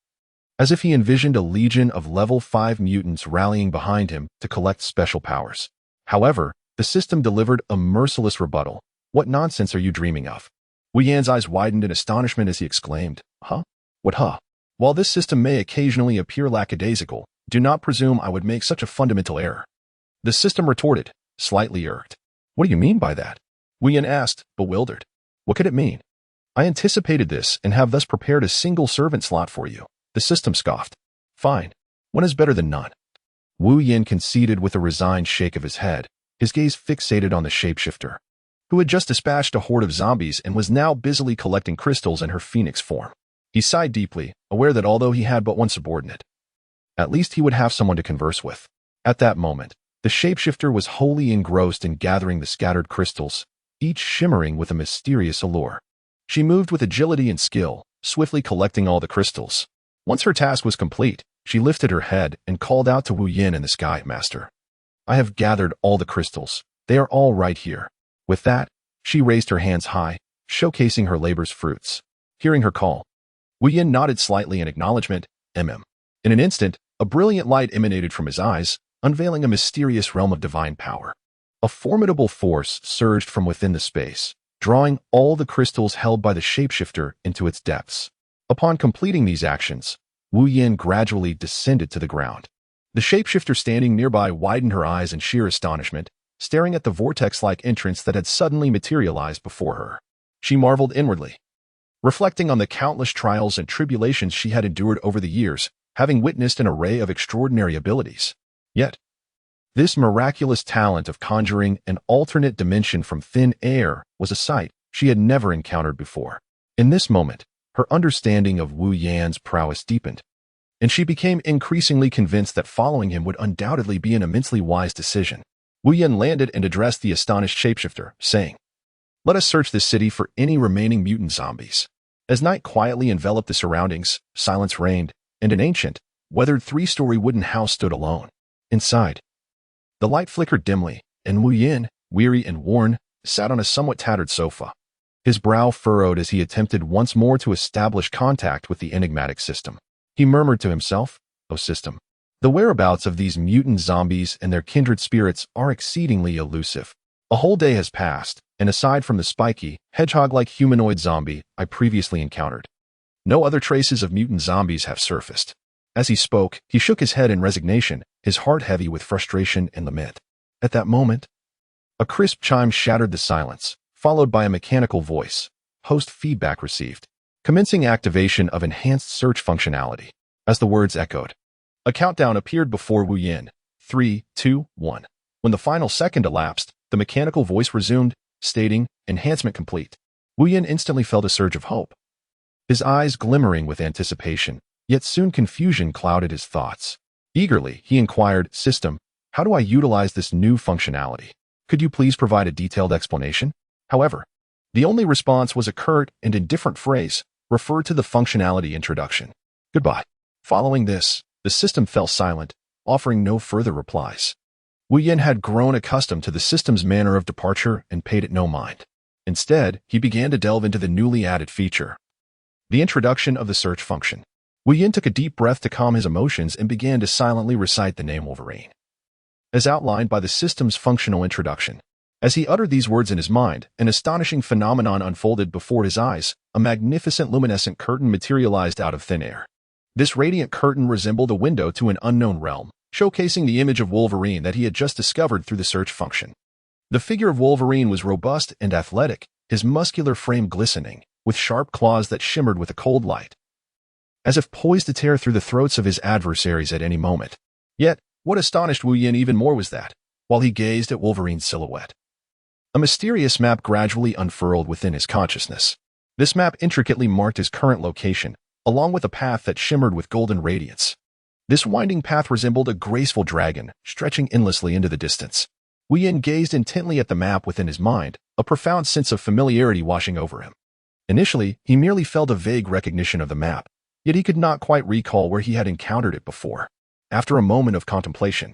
as if he envisioned a legion of level 5 mutants rallying behind him to collect special powers. However, the system delivered a merciless rebuttal. "What nonsense are you dreaming of?" Wu Yan's eyes widened in astonishment as he exclaimed, "Huh? What huh? While this system may occasionally appear lackadaisical, do not presume I would make such a fundamental error." The system retorted, slightly irked. "What do you mean by that?" Wu Yan asked, bewildered. "What could it mean? I anticipated this and have thus prepared a single servant slot for you." The system scoffed. "Fine. One is better than none." Wu Yin conceded with a resigned shake of his head, his gaze fixated on the shapeshifter, who had just dispatched a horde of zombies and was now busily collecting crystals in her phoenix form. He sighed deeply, aware that although he had but one subordinate, at least he would have someone to converse with. At that moment, the shapeshifter was wholly engrossed in gathering the scattered crystals, each shimmering with a mysterious allure. She moved with agility and skill, swiftly collecting all the crystals. Once her task was complete, she lifted her head and called out to Wu Yin in the sky, "Master, I have gathered all the crystals. They are all right here." With that, she raised her hands high, showcasing her labor's fruits. Hearing her call, Wu Yin nodded slightly in acknowledgement. In an instant, a brilliant light emanated from his eyes, unveiling a mysterious realm of divine power. A formidable force surged from within the space, drawing all the crystals held by the shapeshifter into its depths. Upon completing these actions, Wu Yin gradually descended to the ground. The shapeshifter standing nearby widened her eyes in sheer astonishment, staring at the vortex-like entrance that had suddenly materialized before her. She marveled inwardly, reflecting on the countless trials and tribulations she had endured over the years, having witnessed an array of extraordinary abilities. Yet, this miraculous talent of conjuring an alternate dimension from thin air was a sight she had never encountered before. In this moment, her understanding of Wu Yan's prowess deepened, and she became increasingly convinced that following him would undoubtedly be an immensely wise decision. Wu Yan landed and addressed the astonished shapeshifter, saying, "Let us search this city for any remaining mutant zombies." As night quietly enveloped the surroundings, silence reigned, and an ancient, weathered three-story wooden house stood alone. Inside, the light flickered dimly, and Wu Yin, weary and worn, sat on a somewhat tattered sofa. His brow furrowed as he attempted once more to establish contact with the enigmatic system. He murmured to himself, "O system, the whereabouts of these mutant zombies and their kindred spirits are exceedingly elusive. A whole day has passed, and aside from the spiky, hedgehog-like humanoid zombie I previously encountered, no other traces of mutant zombies have surfaced." As he spoke, he shook his head in resignation, his heart heavy with frustration and lament. At that moment, a crisp chime shattered the silence, followed by a mechanical voice. "Host feedback received. Commencing activation of enhanced search functionality." As the words echoed, a countdown appeared before Wu Yin. 3, 2, 1. When the final second elapsed, the mechanical voice resumed, stating, "Enhancement complete." Wu Yin instantly felt a surge of hope, his eyes glimmering with anticipation, yet soon confusion clouded his thoughts. Eagerly, he inquired, "System, how do I utilize this new functionality? Could you please provide a detailed explanation?" However, the only response was a curt and indifferent phrase, referred to the functionality introduction. "Goodbye." Following this, the system fell silent, offering no further replies. Wu Yin had grown accustomed to the system's manner of departure and paid it no mind. Instead, he began to delve into the newly added feature, the introduction of the search function. Wu Yin took a deep breath to calm his emotions and began to silently recite the name Wolverine, as outlined by the system's functional introduction. As he uttered these words in his mind, an astonishing phenomenon unfolded before his eyes. A magnificent luminescent curtain materialized out of thin air. This radiant curtain resembled a window to an unknown realm, showcasing the image of Wolverine that he had just discovered through the search function. The figure of Wolverine was robust and athletic, his muscular frame glistening, with sharp claws that shimmered with a cold light, as if poised to tear through the throats of his adversaries at any moment. Yet, what astonished Wu Yin even more was that, while he gazed at Wolverine's silhouette, a mysterious map gradually unfurled within his consciousness. This map intricately marked his current location, along with a path that shimmered with golden radiance. This winding path resembled a graceful dragon, stretching endlessly into the distance. Wu Yin gazed intently at the map within his mind, a profound sense of familiarity washing over him. Initially, he merely felt a vague recognition of the map, yet he could not quite recall where he had encountered it before. After a moment of contemplation,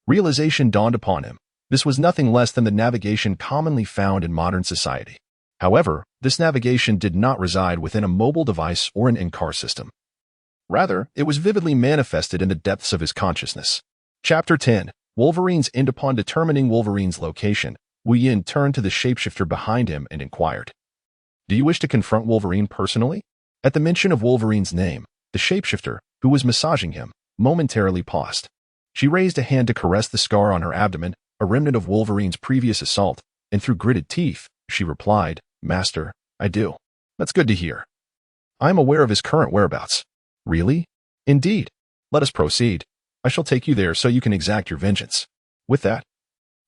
realization dawned upon him. This was nothing less than the navigation commonly found in modern society. However, this navigation did not reside within a mobile device or an in-car system. Rather, it was vividly manifested in the depths of his consciousness. Chapter 10. Wolverine's End. Upon determining Wolverine's location, Wu Yin turned to the shapeshifter behind him and inquired, "Do you wish to confront Wolverine personally?" At the mention of Wolverine's name, the shapeshifter, who was massaging him, momentarily paused. She raised a hand to caress the scar on her abdomen, a remnant of Wolverine's previous assault, and through gritted teeth, she replied, "Master, I do." "That's good to hear. I am aware of his current whereabouts." "Really?" "Indeed. Let us proceed. I shall take you there so you can exact your vengeance. With that,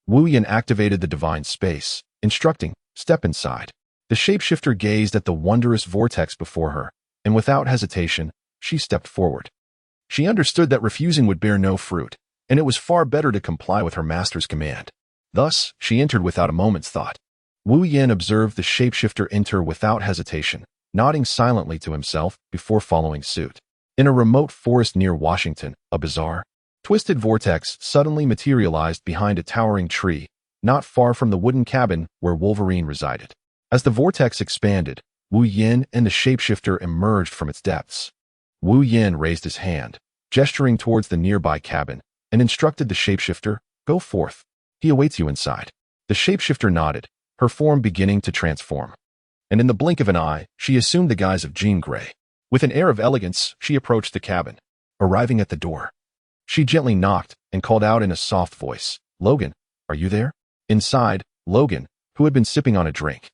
Wu Yin activated the divine space, instructing, step inside. The shapeshifter gazed at the wondrous vortex before her, and without hesitation, she stepped forward. She understood that refusing would bear no fruit, and it was far better to comply with her master's command. Thus, she entered without a moment's thought. Wu Yin observed the shapeshifter enter without hesitation, nodding silently to himself before following suit. In a remote forest near Washington, a bizarre, twisted vortex suddenly materialized behind a towering tree, not far from the wooden cabin where Wolverine resided. As the vortex expanded, Wu Yin and the shapeshifter emerged from its depths. Wu Yin raised his hand, gesturing towards the nearby cabin, and instructed the shapeshifter, "Go forth. He awaits you inside." The shapeshifter nodded, her form beginning to transform. And in the blink of an eye, she assumed the guise of Jean Grey. With an air of elegance, she approached the cabin. Arriving at the door, she gently knocked and called out in a soft voice, "Logan, are you there?" Inside, Logan, who had been sipping on a drink,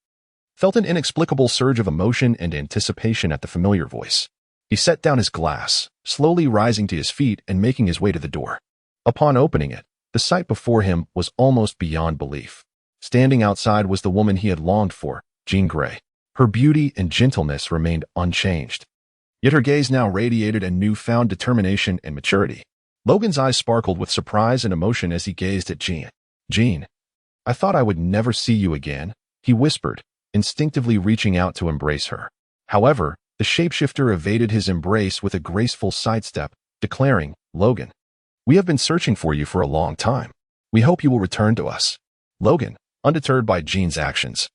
felt an inexplicable surge of emotion and anticipation at the familiar voice. He set down his glass, slowly rising to his feet and making his way to the door. Upon opening it, the sight before him was almost beyond belief. Standing outside was the woman he had longed for, Jean Grey. Her beauty and gentleness remained unchanged. Yet her gaze now radiated a newfound determination and maturity. Logan's eyes sparkled with surprise and emotion as he gazed at Jean. "Jean, I thought I would never see you again," he whispered, instinctively reaching out to embrace her. However, the shapeshifter evaded his embrace with a graceful sidestep, declaring, "Logan, we have been searching for you for a long time. We hope you will return to us." Logan, undeterred by Jean's actions,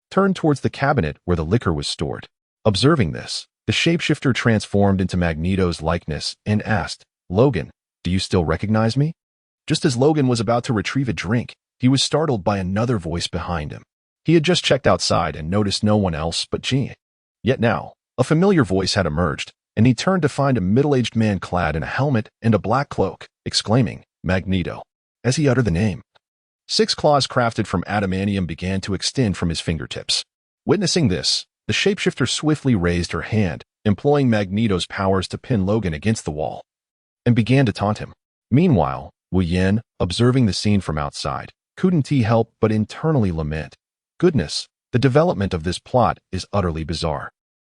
turned towards the cabinet where the liquor was stored. Observing this, the shapeshifter transformed into Magneto's likeness and asked, "Logan, do you still recognize me?" Just as Logan was about to retrieve a drink, he was startled by another voice behind him. He had just checked outside and noticed no one else but Jean. Yet now, a familiar voice had emerged, and he turned to find a middle-aged man clad in a helmet and a black cloak, exclaiming, "Magneto." As he uttered the name, 6 claws crafted from adamantium began to extend from his fingertips. Witnessing this, the shapeshifter swiftly raised her hand, employing Magneto's powers to pin Logan against the wall, and began to taunt him. Meanwhile, Wu Yin, observing the scene from outside, couldn't he help but internally lament, "Goodness, the development of this plot is utterly bizarre."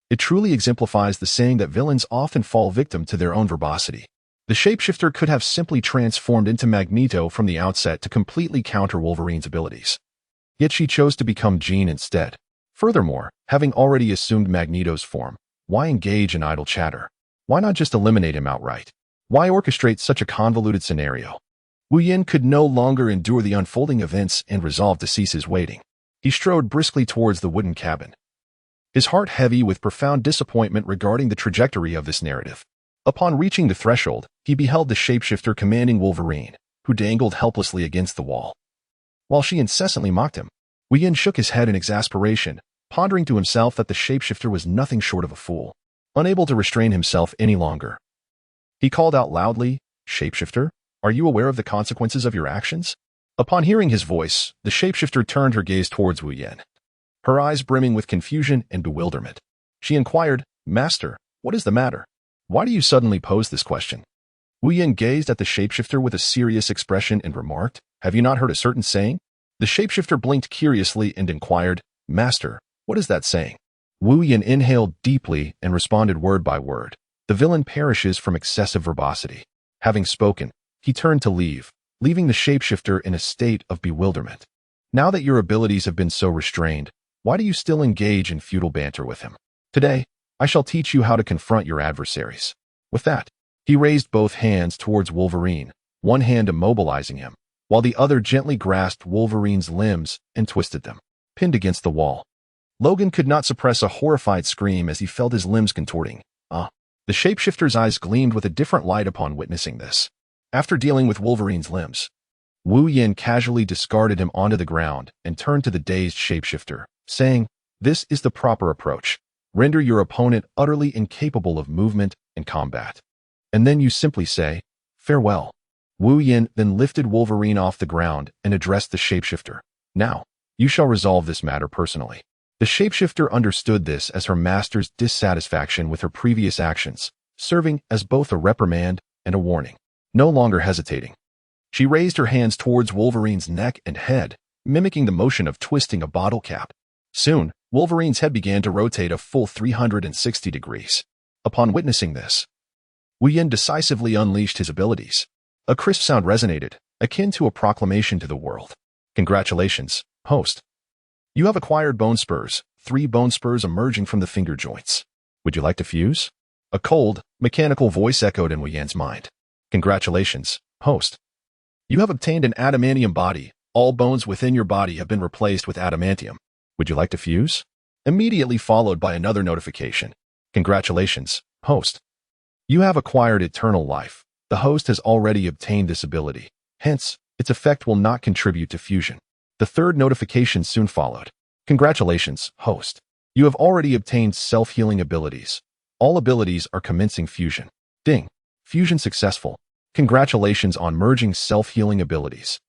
It truly exemplifies the saying that villains often fall victim to their own verbosity. The shapeshifter could have simply transformed into Magneto from the outset to completely counter Wolverine's abilities. Yet she chose to become Jean instead. Furthermore, having already assumed Magneto's form, why engage in idle chatter? Why not just eliminate him outright? Why orchestrate such a convoluted scenario? Wu Yin could no longer endure the unfolding events and resolved to cease his waiting. He strode briskly towards the wooden cabin, his heart heavy with profound disappointment regarding the trajectory of this narrative. Upon reaching the threshold, he beheld the shapeshifter commanding Wolverine, who dangled helplessly against the wall. While she incessantly mocked him, Wu Yin shook his head in exasperation, pondering to himself that the shapeshifter was nothing short of a fool. Unable to restrain himself any longer, he called out loudly, "Shapeshifter, are you aware of the consequences of your actions?" Upon hearing his voice, the shapeshifter turned her gaze towards Wu Yin, her eyes brimming with confusion and bewilderment. She inquired, "Master, what is the matter? Why do you suddenly pose this question?" Wu Yin gazed at the shapeshifter with a serious expression and remarked, "Have you not heard a certain saying?" The shapeshifter blinked curiously and inquired, "Master, what is that saying?" Wu Yin inhaled deeply and responded word by word, "The villain perishes from excessive verbosity." Having spoken, he turned to leave, leaving the shapeshifter in a state of bewilderment. "Now that your abilities have been so restrained, why do you still engage in futile banter with him? Today, I shall teach you how to confront your adversaries." With that, he raised both hands towards Wolverine, one hand immobilizing him, while the other gently grasped Wolverine's limbs and twisted them, pinned against the wall. Logan could not suppress a horrified scream as he felt his limbs contorting. The shapeshifter's eyes gleamed with a different light upon witnessing this. After dealing with Wolverine's limbs, Wu Yin casually discarded him onto the ground and turned to the dazed shapeshifter, saying, "This is the proper approach. Render your opponent utterly incapable of movement and combat. And then you simply say, 'Farewell.'" Wu Yin then lifted Wolverine off the ground and addressed the shapeshifter. "Now, you shall resolve this matter personally." The shapeshifter understood this as her master's dissatisfaction with her previous actions, serving as both a reprimand and a warning. no longer hesitating. She raised her hands towards Wolverine's neck and head, mimicking the motion of twisting a bottle cap. Soon, Wolverine's head began to rotate a full 360 degrees. Upon witnessing this, Wu Yin decisively unleashed his abilities. A crisp sound resonated, akin to a proclamation to the world. Congratulations, host. You have acquired bone spurs, 3 bone spurs emerging from the finger joints. Would you like to fuse? A cold, mechanical voice echoed in Wu Yin's mind. Congratulations, host. You have obtained an adamantium body. All bones within your body have been replaced with adamantium. Would you like to fuse? Immediately followed by another notification. Congratulations, host. You have acquired eternal life. The host has already obtained this ability. Hence, its effect will not contribute to fusion. The third notification soon followed. Congratulations, host. You have already obtained self-healing abilities. All abilities are commencing fusion. Ding. Fusion successful. Congratulations on merging self-healing abilities.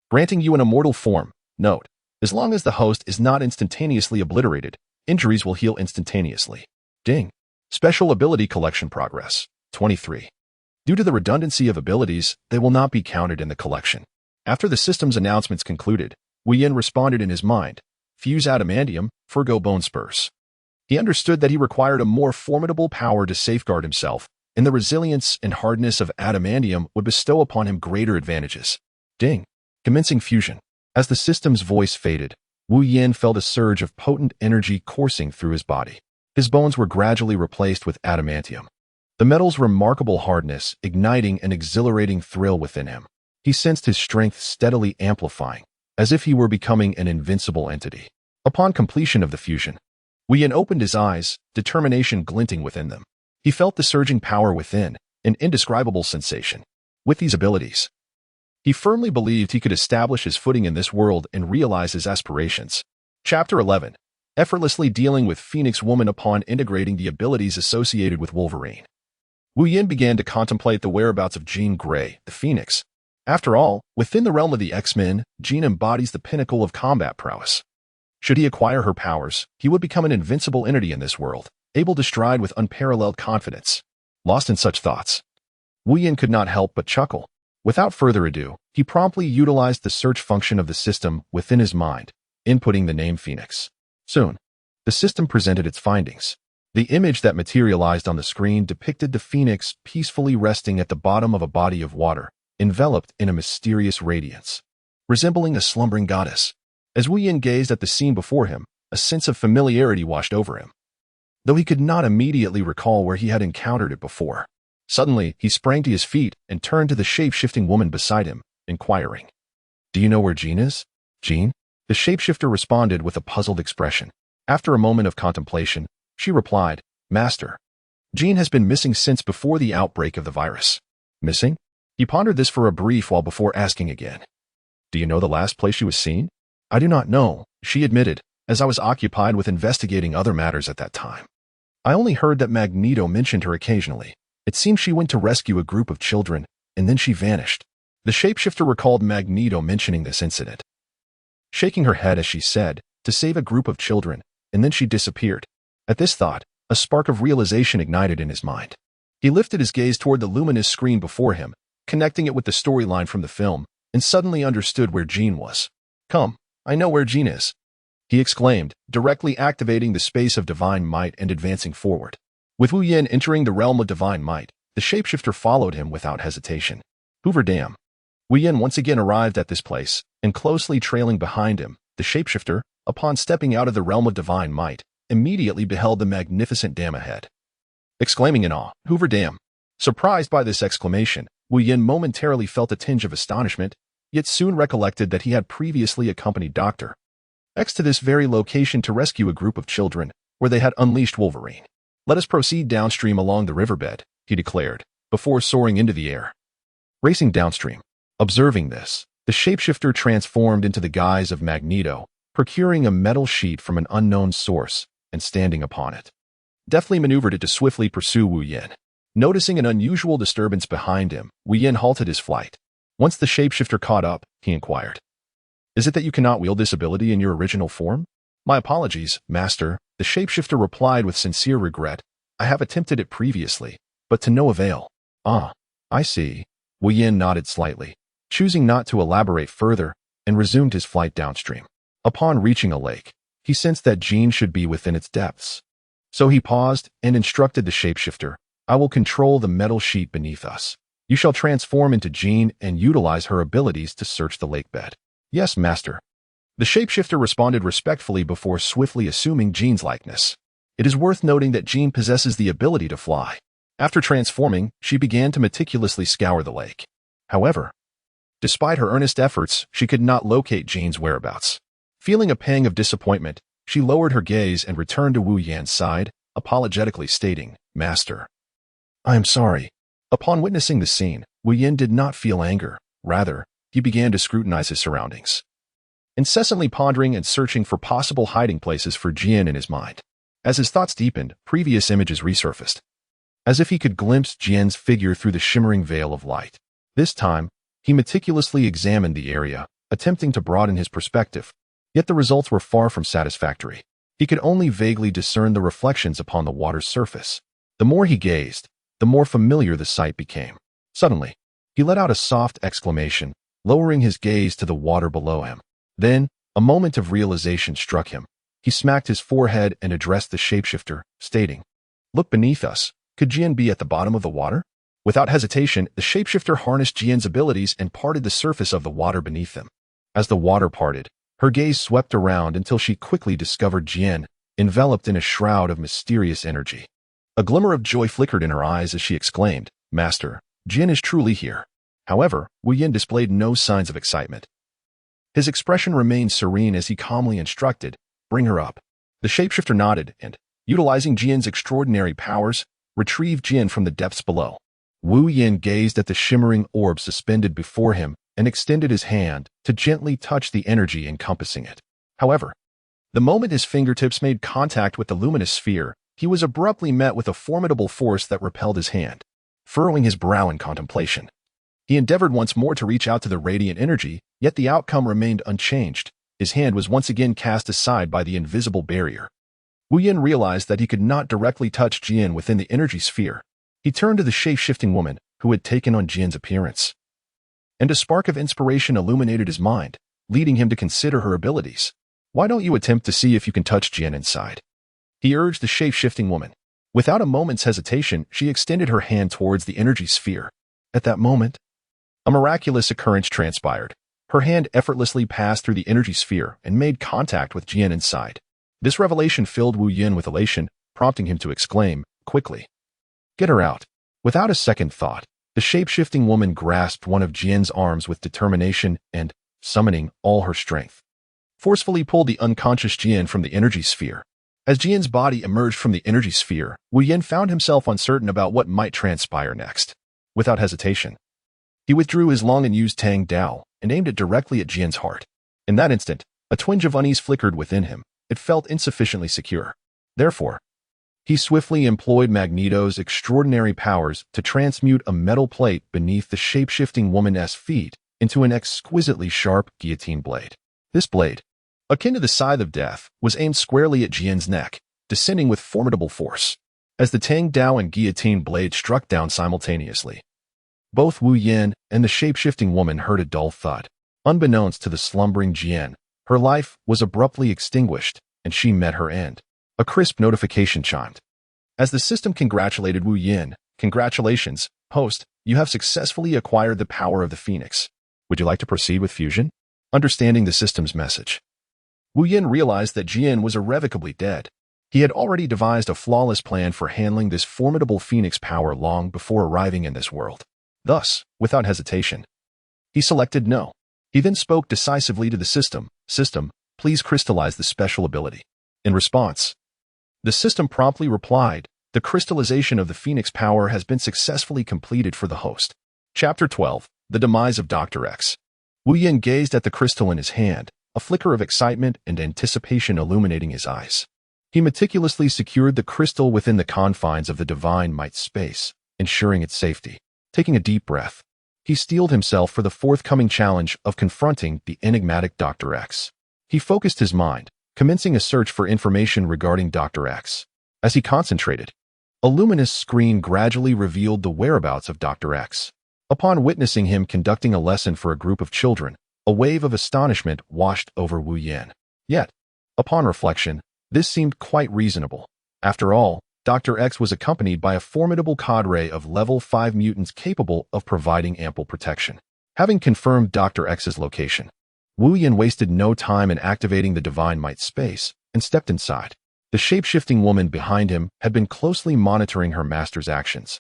Granting you an immortal form. Note, as long as the host is not instantaneously obliterated, injuries will heal instantaneously. Ding. Special ability collection progress. 23. Due to the redundancy of abilities, they will not be counted in the collection. After the system's announcements concluded, Wu Yin responded in his mind. Fuse adamantium, forgo bone spurs. He understood that he required a more formidable power to safeguard himself, and the resilience and hardness of adamantium would bestow upon him greater advantages. Ding. Commencing fusion. As the system's voice faded, Wu Yin felt a surge of potent energy coursing through his body. His bones were gradually replaced with adamantium. The metal's remarkable hardness igniting an exhilarating thrill within him. He sensed his strength steadily amplifying, as if he were becoming an invincible entity. Upon completion of the fusion, Wu Yin opened his eyes, determination glinting within them. He felt the surging power within, an indescribable sensation. With these abilities, he firmly believed he could establish his footing in this world and realize his aspirations. Chapter 11. Effortlessly dealing with Phoenix Woman. Upon integrating the abilities associated with Wolverine, Wu Yin began to contemplate the whereabouts of Jean Grey, the Phoenix. After all, within the realm of the X-Men, Jean embodies the pinnacle of combat prowess. Should he acquire her powers, he would become an invincible entity in this world, able to stride with unparalleled confidence. Lost in such thoughts, Wu Yin could not help but chuckle. Without further ado, he promptly utilized the search function of the system within his mind, inputting the name Phoenix. Soon, the system presented its findings. The image that materialized on the screen depicted the Phoenix peacefully resting at the bottom of a body of water, enveloped in a mysterious radiance, resembling a slumbering goddess. As Wu Yin gazed at the scene before him, a sense of familiarity washed over him, though he could not immediately recall where he had encountered it before. Suddenly, he sprang to his feet and turned to the shape-shifting woman beside him, inquiring, "Do you know where Jean is?" "Jean?" The shapeshifter responded with a puzzled expression. After a moment of contemplation, she replied, "Master, Jean has been missing since before the outbreak of the virus." "Missing?" He pondered this for a brief while before asking again, "Do you know the last place she was seen?" "I do not know," she admitted, "as I was occupied with investigating other matters at that time. I only heard that Magneto mentioned her occasionally. It seems she went to rescue a group of children, and then she vanished." The shapeshifter recalled Magneto mentioning this incident, shaking her head as she said, "To save a group of children, and then she disappeared." At this thought, a spark of realization ignited in his mind. He lifted his gaze toward the luminous screen before him, connecting it with the storyline from the film, and suddenly understood where Jean was. "Come, I know where Jean is," he exclaimed, directly activating the space of divine might and advancing forward. With Wu Yin entering the realm of divine might, the shapeshifter followed him without hesitation. Hoover Dam. Wu Yin once again arrived at this place, and closely trailing behind him, the shapeshifter, upon stepping out of the realm of divine might, immediately beheld the magnificent dam ahead. Exclaiming in awe, "Hoover Dam!" Surprised by this exclamation, Wu Yin momentarily felt a tinge of astonishment, yet soon recollected that he had previously accompanied Dr. X to this very location to rescue a group of children, where they had unleashed Wolverine. "Let us proceed downstream along the riverbed," he declared, before soaring into the air. Racing downstream. Observing this, the shapeshifter transformed into the guise of Magneto, procuring a metal sheet from an unknown source and standing upon it. Deftly maneuvered it to swiftly pursue Wu Yin. Noticing an unusual disturbance behind him, Wu Yin halted his flight. Once the shapeshifter caught up, he inquired, "Is it that you cannot wield this ability in your original form?" "My apologies, Master," the shapeshifter replied with sincere regret. "I have attempted it previously, but to no avail." "Ah, I see. Wu Yin nodded slightly, choosing not to elaborate further, and resumed his flight downstream. Upon reaching a lake, he sensed that Jean should be within its depths. So he paused and instructed the shapeshifter, "I will control the metal sheet beneath us. You shall transform into Jean and utilize her abilities to search the lake bed." "Yes, master." The shapeshifter responded respectfully before swiftly assuming Jean's likeness. It is worth noting that Jean possesses the ability to fly. After transforming, she began to meticulously scour the lake. However, despite her earnest efforts, she could not locate Jean's whereabouts. Feeling a pang of disappointment, she lowered her gaze and returned to Wu Yan's side, apologetically stating, "Master, I am sorry." Upon witnessing the scene, Wu Yan did not feel anger. Rather, he began to scrutinize his surroundings, incessantly pondering and searching for possible hiding places for Jian in his mind. As his thoughts deepened, previous images resurfaced, as if he could glimpse Jian's figure through the shimmering veil of light. This time, he meticulously examined the area, attempting to broaden his perspective. Yet the results were far from satisfactory. He could only vaguely discern the reflections upon the water's surface. The more he gazed, the more familiar the sight became. Suddenly, he let out a soft exclamation, lowering his gaze to the water below him. Then, a moment of realization struck him. He smacked his forehead and addressed the shapeshifter, stating, "Look beneath us. Could Jian be at the bottom of the water?" Without hesitation, the shapeshifter harnessed Jian's abilities and parted the surface of the water beneath them. As the water parted, her gaze swept around until she quickly discovered Jian, enveloped in a shroud of mysterious energy. A glimmer of joy flickered in her eyes as she exclaimed, "Master, Jian is truly here." However, Wu Yin displayed no signs of excitement. His expression remained serene as he calmly instructed, "Bring her up." The shapeshifter nodded and, utilizing Jian's extraordinary powers, retrieved Jian from the depths below. Wu Yin gazed at the shimmering orb suspended before him and extended his hand to gently touch the energy encompassing it. However, the moment his fingertips made contact with the luminous sphere, he was abruptly met with a formidable force that repelled his hand. Furrowing his brow in contemplation, he endeavored once more to reach out to the radiant energy, yet the outcome remained unchanged. His hand was once again cast aside by the invisible barrier. Wu Yin realized that he could not directly touch Jian within the energy sphere. He turned to the shape-shifting woman who had taken on Jian's appearance, and a spark of inspiration illuminated his mind, leading him to consider her abilities. "Why don't you attempt to see if you can touch Jian inside?" he urged the shape-shifting woman. Without a moment's hesitation, she extended her hand towards the energy sphere. At that moment, a miraculous occurrence transpired. Her hand effortlessly passed through the energy sphere and made contact with Jian inside. This revelation filled Wu Yin with elation, prompting him to exclaim, quickly, "Get her out." Without a second thought, the shape-shifting woman grasped one of Jian's arms with determination and, summoning all her strength, forcefully pulled the unconscious Jian from the energy sphere. As Jian's body emerged from the energy sphere, Wu Yin found himself uncertain about what might transpire next. Without hesitation, he withdrew his long and used Tang Dao and aimed it directly at Jian's heart. In that instant, a twinge of unease flickered within him. It felt insufficiently secure. Therefore, he swiftly employed Magneto's extraordinary powers to transmute a metal plate beneath the shape-shifting woman's feet into an exquisitely sharp guillotine blade. This blade, akin to the scythe of death, was aimed squarely at Jian's neck, descending with formidable force. As the Tang Dao and guillotine blade struck down simultaneously, both Wu Yin and the shape-shifting woman heard a dull thud. Unbeknownst to the slumbering Jian, her life was abruptly extinguished, and she met her end. A crisp notification chimed. As the system congratulated Wu Yin, "Congratulations, host, you have successfully acquired the power of the Phoenix. Would you like to proceed with fusion?" Understanding the system's message, Wu Yin realized that Jian was irrevocably dead. He had already devised a flawless plan for handling this formidable Phoenix power long before arriving in this world. Thus, without hesitation, he selected no. He then spoke decisively to the system, "System, please crystallize the special ability." In response, the system promptly replied, "The crystallization of the Phoenix power has been successfully completed for the host." Chapter 12, The Demise of Dr. X. Wu Yin gazed at the crystal in his hand, a flicker of excitement and anticipation illuminating his eyes. He meticulously secured the crystal within the confines of the divine might space, ensuring its safety. Taking a deep breath, he steeled himself for the forthcoming challenge of confronting the enigmatic Dr. X. He focused his mind, commencing a search for information regarding Dr. X. As he concentrated, a luminous screen gradually revealed the whereabouts of Dr. X. Upon witnessing him conducting a lesson for a group of children, a wave of astonishment washed over Wu Yin. Yet, upon reflection, this seemed quite reasonable. After all, Dr. X was accompanied by a formidable cadre of level 5 mutants capable of providing ample protection. Having confirmed Dr. X's location, Wu Yin wasted no time in activating the Divine Might space and stepped inside. The shape-shifting woman behind him had been closely monitoring her master's actions.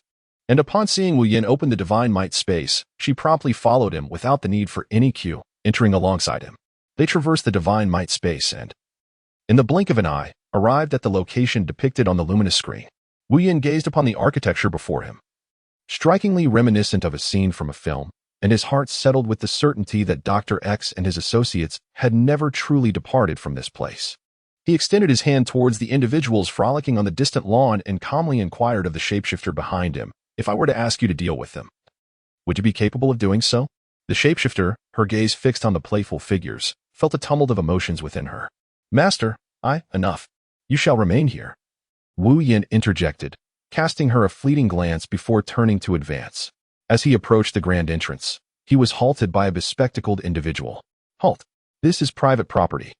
And upon seeing Wu Yin open the Divine Might space, she promptly followed him without the need for any cue, entering alongside him. They traversed the Divine Might space and, in the blink of an eye, arrived at the location depicted on the luminous screen. Wu Yin gazed upon the architecture before him, strikingly reminiscent of a scene from a film, and his heart settled with the certainty that Dr. X and his associates had never truly departed from this place. He extended his hand towards the individuals frolicking on the distant lawn and calmly inquired of the shapeshifter behind him, "If I were to ask you to deal with them, would you be capable of doing so?" The shapeshifter, her gaze fixed on the playful figures, felt a tumult of emotions within her. "Master, enough. You shall remain here." Wu Yin interjected, casting her a fleeting glance before turning to advance. As he approached the grand entrance, he was halted by a bespectacled individual. "Halt. This is private property.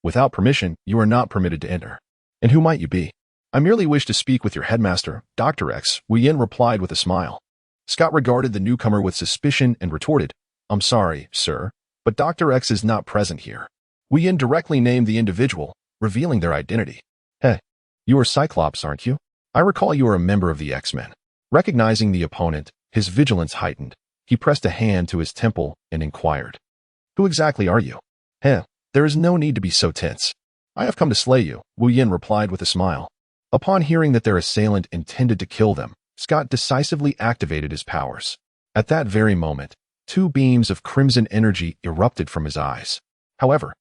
Without permission, you are not permitted to enter." "And who might you be?" "I merely wish to speak with your headmaster, Dr. X," Wu Yin replied with a smile. Scott regarded the newcomer with suspicion and retorted, "I'm sorry, sir, but Dr. X is not present here." Wu Yin directly named the individual, revealing their identity. "Hey, you are Cyclops, aren't you? I recall you are a member of the X-Men." Recognizing the opponent, his vigilance heightened. He pressed a hand to his temple and inquired, "Who exactly are you?" There is no need to be so tense. I have come to slay you," Wu Yin replied with a smile. Upon hearing that their assailant intended to kill them, Scott decisively activated his powers. At that very moment, 2 beams of crimson energy erupted from his eyes. However,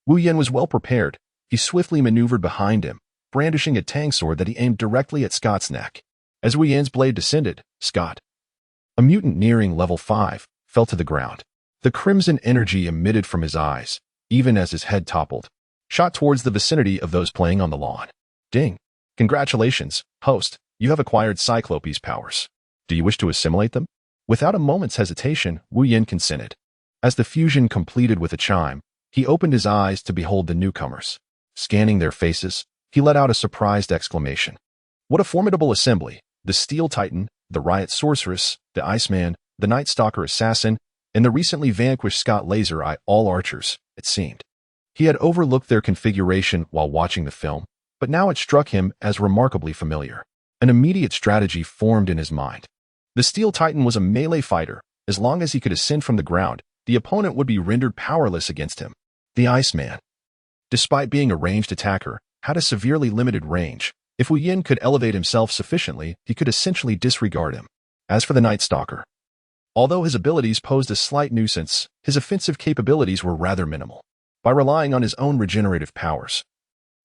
Wu Yin was well prepared. He swiftly maneuvered behind him, brandishing a tang sword that he aimed directly at Scott's neck. As Wu Yin's blade descended, Scott, a mutant nearing level 5, fell to the ground. The crimson energy emitted from his eyes, even as his head toppled, shot towards the vicinity of those playing on the lawn. "Ding! Congratulations, host. You have acquired Cyclopes powers. Do you wish to assimilate them?" Without a moment's hesitation, Wu Yin consented. As the fusion completed with a chime, he opened his eyes to behold the newcomers. Scanning their faces, he let out a surprised exclamation. What a formidable assembly! The Steel Titan, the Riot Sorceress, the Iceman, the Night Stalker Assassin, and the recently vanquished Scott Laser Eye, all archers, it seemed. He had overlooked their configuration while watching the film, but now it struck him as remarkably familiar. An immediate strategy formed in his mind. The Steel Titan was a melee fighter. As long as he could ascend from the ground, the opponent would be rendered powerless against him. The Iceman, despite being a ranged attacker, had a severely limited range. If Wu Yin could elevate himself sufficiently, he could essentially disregard him. As for the Night Stalker, although his abilities posed a slight nuisance, his offensive capabilities were rather minimal. By relying on his own regenerative powers,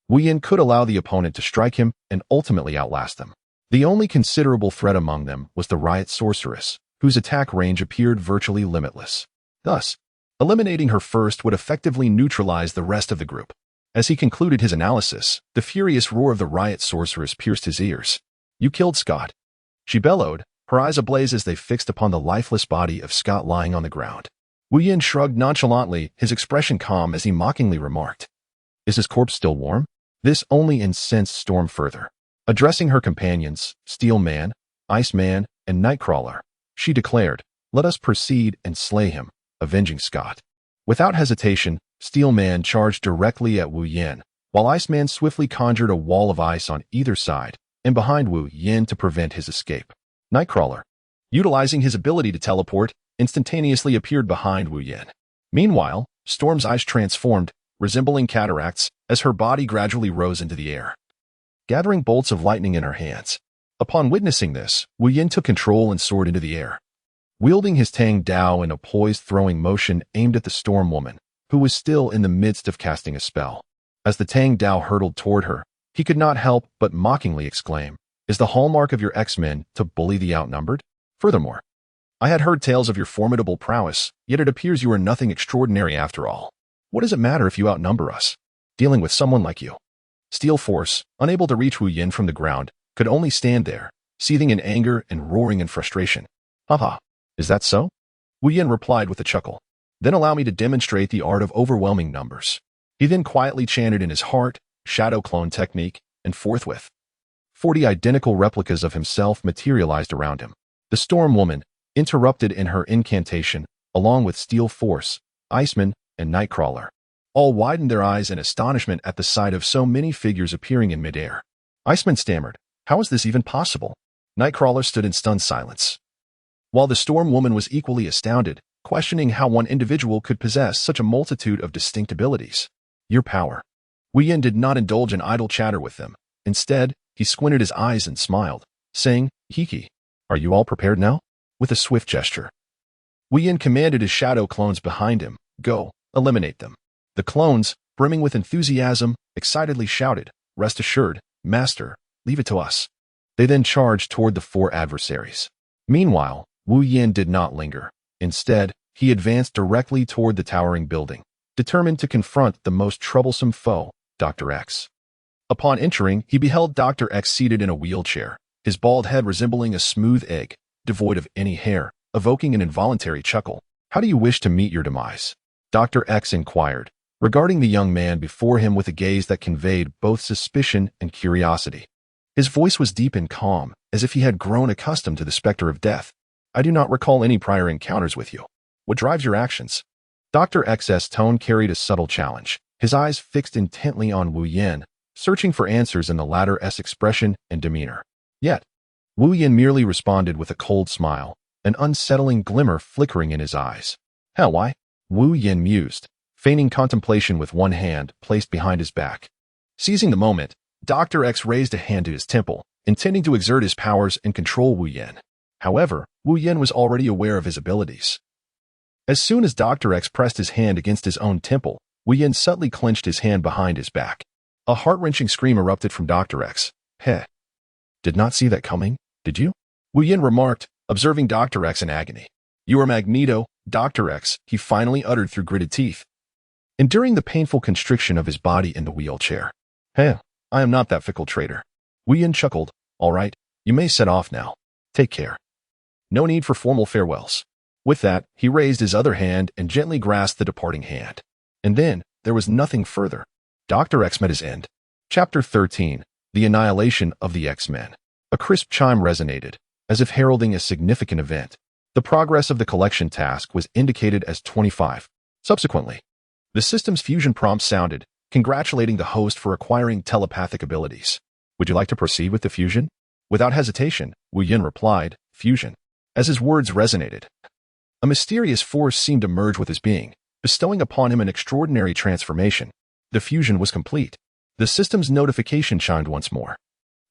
Wu Yin could allow the opponent to strike him and ultimately outlast them. The only considerable threat among them was the Riot Sorceress, whose attack range appeared virtually limitless. Thus, eliminating her first would effectively neutralize the rest of the group. As he concluded his analysis, the furious roar of the Riot Sorceress pierced his ears. "You killed Scott," she bellowed, her eyes ablaze as they fixed upon the lifeless body of Scott lying on the ground. Wu Yin shrugged nonchalantly, his expression calm as he mockingly remarked, "Is his corpse still warm?" This only incensed Storm further. Addressing her companions, Steel Man, Ice Man, and Nightcrawler, she declared, "Let us proceed and slay him, avenging Scott." Without hesitation, Steel Man charged directly at Wu Yin, while Iceman swiftly conjured a wall of ice on either side and behind Wu Yin to prevent his escape. Nightcrawler, utilizing his ability to teleport, instantaneously appeared behind Wu Yin. Meanwhile, Storm's eyes transformed, resembling cataracts, as her body gradually rose into the air, gathering bolts of lightning in her hands. Upon witnessing this, Wu Yin took control and soared into the air, wielding his Tang Dao in a poised throwing motion aimed at the Storm Woman, who was still in the midst of casting a spell. As the Tang Dao hurtled toward her, he could not help but mockingly exclaim, "Is the hallmark of your X-Men to bully the outnumbered? Furthermore, I had heard tales of your formidable prowess, yet it appears you are nothing extraordinary after all. What does it matter if you outnumber us? Dealing with someone like you." Steel Force, unable to reach Wu Yin from the ground, could only stand there, seething in anger and roaring in frustration. "Haha, Is that so? Wu Yin replied with a chuckle. Then allow me to demonstrate the art of overwhelming numbers. He then quietly chanted in his heart, shadow clone technique, and forthwith 40 identical replicas of himself materialized around him. The Storm Woman, interrupted in her incantation, along with Steel Force, Iceman, and Nightcrawler, all widened their eyes in astonishment at the sight of so many figures appearing in midair. Iceman stammered, "How is this even possible?" Nightcrawler stood in stunned silence, while the Storm Woman was equally astounded, questioning how one individual could possess such a multitude of distinct abilities. Your power. Wu Yin did not indulge in idle chatter with them. Instead, he squinted his eyes and smiled, saying, "Hiki, are you all prepared now?" With a swift gesture, Wu Yin commanded his shadow clones behind him, "Go, eliminate them." The clones, brimming with enthusiasm, excitedly shouted, "Rest assured, Master, leave it to us." They then charged toward the 4 adversaries. Meanwhile, Wu Yin did not linger. Instead, he advanced directly toward the towering building, determined to confront the most troublesome foe, Dr. X. Upon entering, he beheld Dr. X seated in a wheelchair, his bald head resembling a smooth egg, devoid of any hair, evoking an involuntary chuckle. "How do you wish to meet your demise?" Dr. X inquired, regarding the young man before him with a gaze that conveyed both suspicion and curiosity. His voice was deep and calm, as if he had grown accustomed to the specter of death. "I do not recall any prior encounters with you. What drives your actions?" Dr. X's tone carried a subtle challenge, his eyes fixed intently on Wu Yin, searching for answers in the latter's expression and demeanor. Yet, Wu Yin merely responded with a cold smile, an unsettling glimmer flickering in his eyes. "Hell, why?" Wu Yin mused, feigning contemplation with one hand placed behind his back. Seizing the moment, Dr. X raised a hand to his temple, intending to exert his powers and control Wu Yin. However, Wu Yin was already aware of his abilities. As soon as Dr. X pressed his hand against his own temple, Wu Yin subtly clenched his hand behind his back. A heart-wrenching scream erupted from Dr. X. "Heh. Did not see that coming, did you?" Wu Yin remarked, observing Dr. X in agony. "You are Magneto, Dr. X," he finally uttered through gritted teeth, enduring the painful constriction of his body in the wheelchair. "Heh, I am not that fickle traitor." Wu Yin chuckled. "All right, you may set off now. Take care. No need for formal farewells." With that, he raised his other hand and gently grasped the departing hand. And then, there was nothing further. Dr. X met his end. Chapter 13. The Annihilation of the X-Men. A crisp chime resonated, as if heralding a significant event. The progress of the collection task was indicated as 25. Subsequently, the system's fusion prompt sounded, congratulating the host for acquiring telepathic abilities. "Would you like to proceed with the fusion?" Without hesitation, Wu Yin replied, "Fusion." As his words resonated, a mysterious force seemed to merge with his being, bestowing upon him an extraordinary transformation. The fusion was complete. The system's notification chimed once more,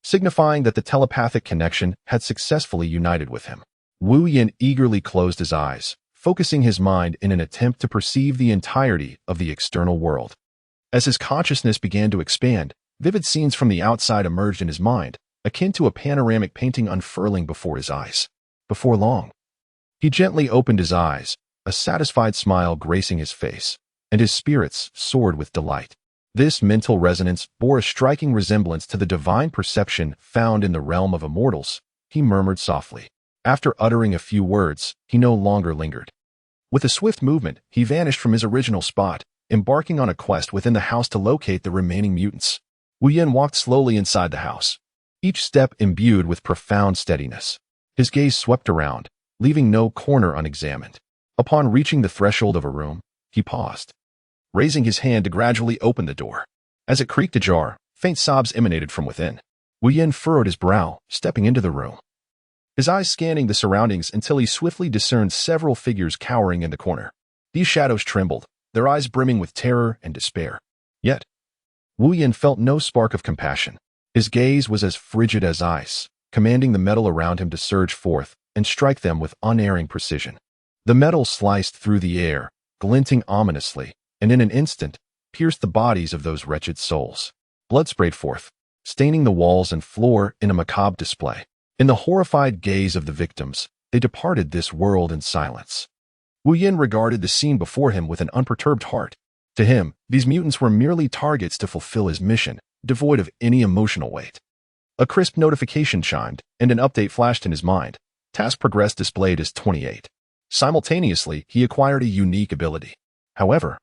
signifying that the telepathic connection had successfully united with him. Wu Yin eagerly closed his eyes, focusing his mind in an attempt to perceive the entirety of the external world. As his consciousness began to expand, vivid scenes from the outside emerged in his mind, akin to a panoramic painting unfurling before his eyes. Before long, he gently opened his eyes, a satisfied smile gracing his face, and his spirits soared with delight. This mental resonance bore a striking resemblance to the divine perception found in the realm of immortals, he murmured softly. After uttering a few words, he no longer lingered. With a swift movement, he vanished from his original spot, embarking on a quest within the house to locate the remaining mutants. Wu Yin walked slowly inside the house, each step imbued with profound steadiness. His gaze swept around, leaving no corner unexamined. Upon reaching the threshold of a room, he paused, raising his hand to gradually open the door. As it creaked ajar, faint sobs emanated from within. Wu Yin furrowed his brow, stepping into the room, his eyes scanning the surroundings until he swiftly discerned several figures cowering in the corner. These shadows trembled, their eyes brimming with terror and despair. Yet, Wu Yin felt no spark of compassion. His gaze was as frigid as ice, commanding the metal around him to surge forth and strike them with unerring precision. The metal sliced through the air, glinting ominously, and in an instant, pierced the bodies of those wretched souls. Blood sprayed forth, staining the walls and floor in a macabre display. In the horrified gaze of the victims, they departed this world in silence. Wu Yin regarded the scene before him with an unperturbed heart. To him, these mutants were merely targets to fulfill his mission, devoid of any emotional weight. A crisp notification chimed, and an update flashed in his mind. Task progress displayed as 28. Simultaneously, he acquired a unique ability. However,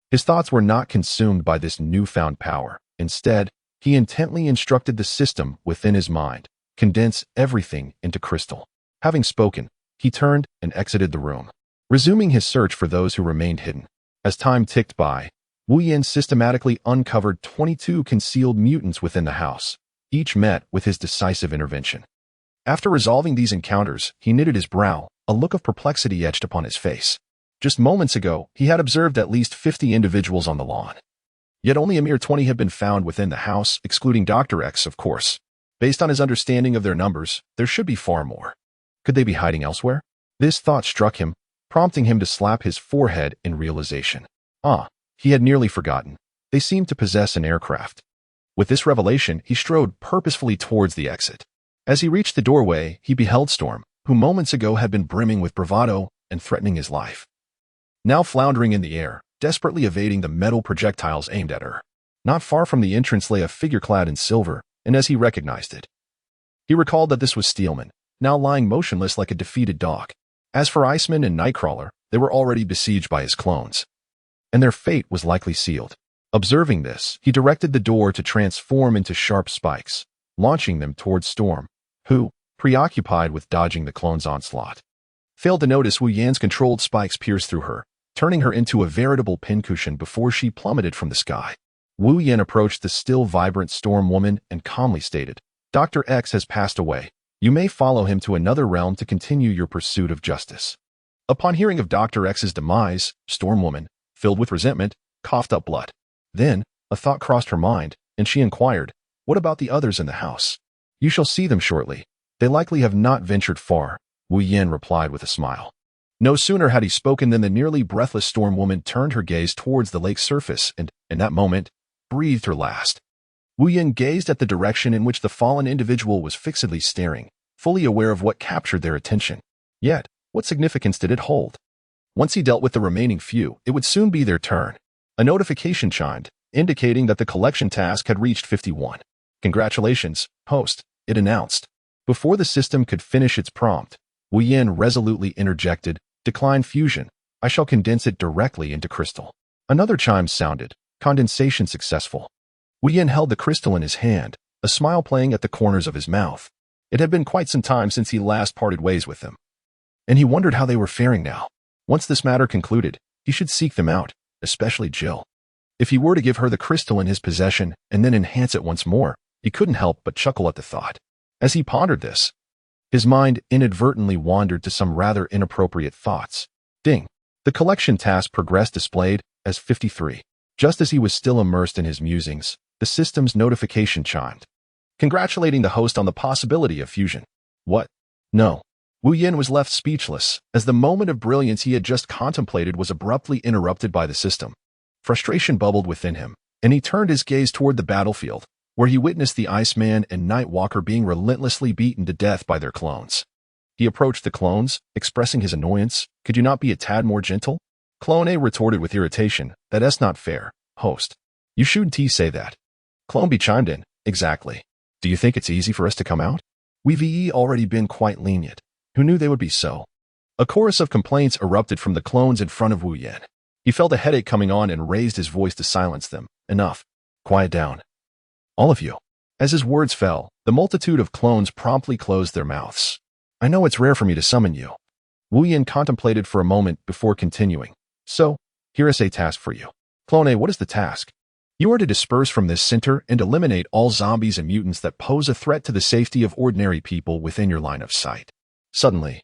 his thoughts were not consumed by this newfound power. Instead, he intently instructed the system within his mind, condense everything into crystal. Having spoken, he turned and exited the room, resuming his search for those who remained hidden. As time ticked by, Wu Yin systematically uncovered 22 concealed mutants within the house, each met with his decisive intervention. After resolving these encounters, he knitted his brow, a look of perplexity etched upon his face. Just moments ago, he had observed at least 50 individuals on the lawn. Yet only a mere 20 had been found within the house, excluding Dr. X, of course. Based on his understanding of their numbers, there should be far more. Could they be hiding elsewhere? This thought struck him, prompting him to slap his forehead in realization. He had nearly forgotten. They seemed to possess an aircraft. With this revelation, he strode purposefully towards the exit. As he reached the doorway, he beheld Storm, who moments ago had been brimming with bravado and threatening his life. Now floundering in the air, desperately evading the metal projectiles aimed at her. Not far from the entrance lay a figure clad in silver, and as he recognized it, he recalled that this was Steelman, now lying motionless like a defeated dog. As for Iceman and Nightcrawler, they were already besieged by his clones, and their fate was likely sealed. Observing this, he directed the door to transform into sharp spikes, launching them towards Storm, who, preoccupied with dodging the clone's onslaught, failed to notice Wu Yan's controlled spikes pierced through her, turning her into a veritable pincushion before she plummeted from the sky. Wu Yan approached the still vibrant Storm woman and calmly stated, "Dr. X has passed away. You may follow him to another realm to continue your pursuit of justice." Upon hearing of Dr. X's demise, Storm woman, filled with resentment, coughed up blood. Then, a thought crossed her mind, and she inquired, "What about the others in the house?" "You shall see them shortly. They likely have not ventured far," Wu Yan replied with a smile. No sooner had he spoken than the nearly breathless Storm woman turned her gaze towards the lake's surface and, in that moment, breathed her last. Wu Yan gazed at the direction in which the fallen individual was fixedly staring, fully aware of what captured their attention. Yet, what significance did it hold? Once he dealt with the remaining few, it would soon be their turn. A notification chimed, indicating that the collection task had reached 51. "Congratulations, host," it announced. Before the system could finish its prompt, Wu Yan resolutely interjected, "Decline fusion. I shall condense it directly into crystal." Another chime sounded, "Condensation successful." Wu Yan held the crystal in his hand, a smile playing at the corners of his mouth. It had been quite some time since he last parted ways with them, and he wondered how they were faring now. Once this matter concluded, he should seek them out, especially Jill. If he were to give her the crystal in his possession and then enhance it once more, he couldn't help but chuckle at the thought. As he pondered this, his mind inadvertently wandered to some rather inappropriate thoughts. Ding! The collection task progress displayed as 53. Just as he was still immersed in his musings, the system's notification chimed, congratulating the host on the possibility of fusion. What? No. Wu Yan was left speechless, as the moment of brilliance he had just contemplated was abruptly interrupted by the system. Frustration bubbled within him, and he turned his gaze toward the battlefield, where he witnessed the Iceman and Nightwalker being relentlessly beaten to death by their clones. He approached the clones, expressing his annoyance. "Could you not be a tad more gentle?" Clone A retorted with irritation, "That's not fair, host. You shouldn't say that." Clone B chimed in, "Exactly. Do you think it's easy for us to come out? We've already been quite lenient. Who knew they would be so?" A chorus of complaints erupted from the clones in front of Wu Yan. He felt a headache coming on and raised his voice to silence them. "Enough. Quiet down. All of you." As his words fell, the multitude of clones promptly closed their mouths. "I know it's rare for me to summon you." Wu Yan contemplated for a moment before continuing. "So, here is a task for you." "Clone A, what is the task?" "You are to disperse from this center and eliminate all zombies and mutants that pose a threat to the safety of ordinary people within your line of sight." Suddenly,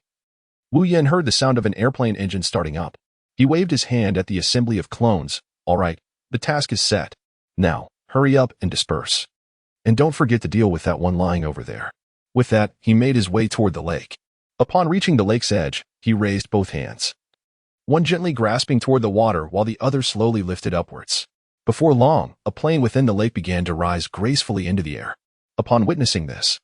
Wu Yan heard the sound of an airplane engine starting up. He waved his hand at the assembly of clones. "All right, the task is set. Now, hurry up and disperse. And don't forget to deal with that one lying over there." With that, he made his way toward the lake. Upon reaching the lake's edge, he raised both hands, one gently grasping toward the water while the other slowly lifted upwards. Before long, a plane within the lake began to rise gracefully into the air. Upon witnessing this,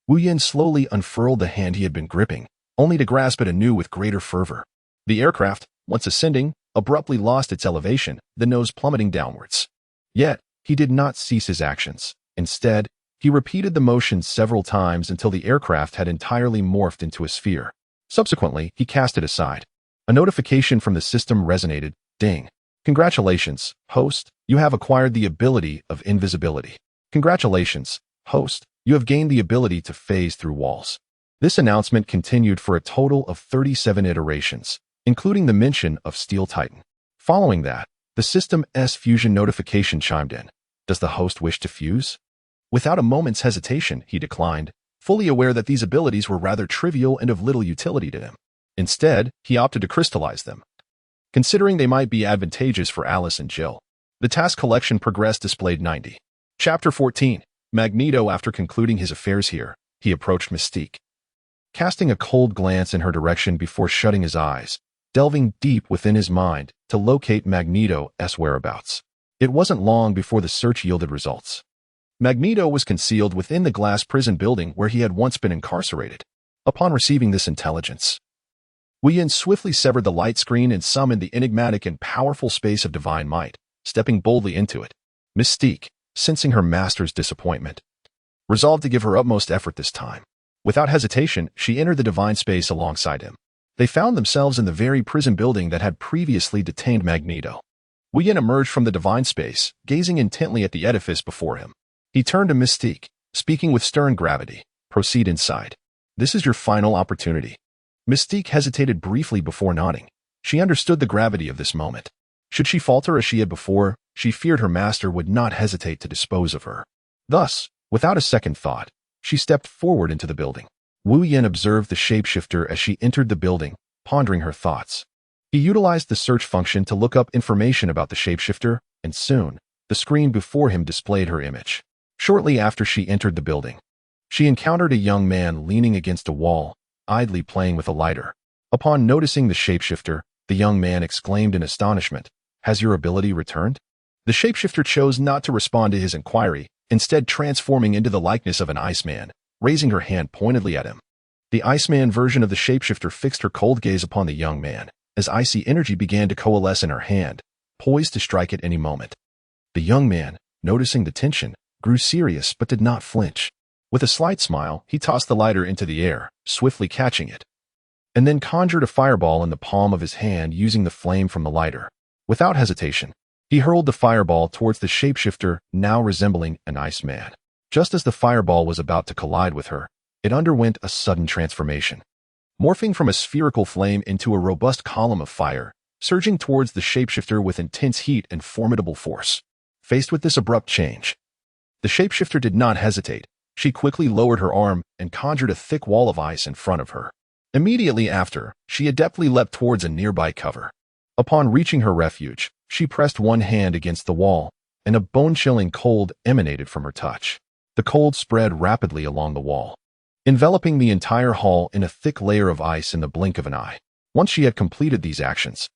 Wu Yan slowly unfurled the hand he had been gripping, only to grasp it anew with greater fervor. The aircraft, once ascending, abruptly lost its elevation, the nose plummeting downwards. Yet, he did not cease his actions. Instead, He repeated the motion several times until the aircraft had entirely morphed into a sphere. Subsequently, he cast it aside. A notification from the system resonated. Ding. Congratulations, host. You have acquired the ability of invisibility. Congratulations, host. You have gained the ability to phase through walls. This announcement continued for a total of 37 iterations, including the mention of Steel Titan. Following that, the system's fusion notification chimed in. Does the host wish to fuse? Without a moment's hesitation, he declined, fully aware that these abilities were rather trivial and of little utility to him. Instead, he opted to crystallize them, considering they might be advantageous for Alice and Jill. The task collection progress displayed 90. Chapter 14. Magneto. After concluding his affairs here, he approached Mystique, casting a cold glance in her direction before shutting his eyes, delving deep within his mind to locate Magneto's whereabouts. It wasn't long before the search yielded results. Magneto was concealed within the glass prison building where he had once been incarcerated. Upon receiving this intelligence, Wien swiftly severed the light screen and summoned the enigmatic and powerful space of divine might, stepping boldly into it. Mystique, sensing her master's disappointment, resolved to give her utmost effort this time. Without hesitation, she entered the divine space alongside him. They found themselves in the very prison building that had previously detained Magneto. Wien emerged from the divine space, gazing intently at the edifice before him. He turned to Mystique, speaking with stern gravity. Proceed inside. This is your final opportunity. Mystique hesitated briefly before nodding. She understood the gravity of this moment. Should she falter as she had before, she feared her master would not hesitate to dispose of her. Thus, without a second thought, she stepped forward into the building. Wu Yin observed the shapeshifter as she entered the building, pondering her thoughts. He utilized the search function to look up information about the shapeshifter, and soon, the screen before him displayed her image. Shortly after she entered the building, she encountered a young man leaning against a wall, idly playing with a lighter. Upon noticing the shapeshifter, the young man exclaimed in astonishment, "Has your ability returned?" The shapeshifter chose not to respond to his inquiry, instead transforming into the likeness of an Iceman, raising her hand pointedly at him. The Iceman version of the shapeshifter fixed her cold gaze upon the young man, as icy energy began to coalesce in her hand, poised to strike at any moment. The young man, noticing the tension, grew serious but did not flinch. With a slight smile, he tossed the lighter into the air, swiftly catching it, and then conjured a fireball in the palm of his hand using the flame from the lighter. Without hesitation, he hurled the fireball towards the shapeshifter, now resembling an Iceman. Just as the fireball was about to collide with her, it underwent a sudden transformation, morphing from a spherical flame into a robust column of fire, surging towards the shapeshifter with intense heat and formidable force. Faced with this abrupt change, the shapeshifter did not hesitate. She quickly lowered her arm and conjured a thick wall of ice in front of her. Immediately after, she adeptly leapt towards a nearby cover. Upon reaching her refuge, she pressed one hand against the wall, and a bone-chilling cold emanated from her touch. The cold spread rapidly along the wall, enveloping the entire hall in a thick layer of ice in the blink of an eye. Once she had completed these actions,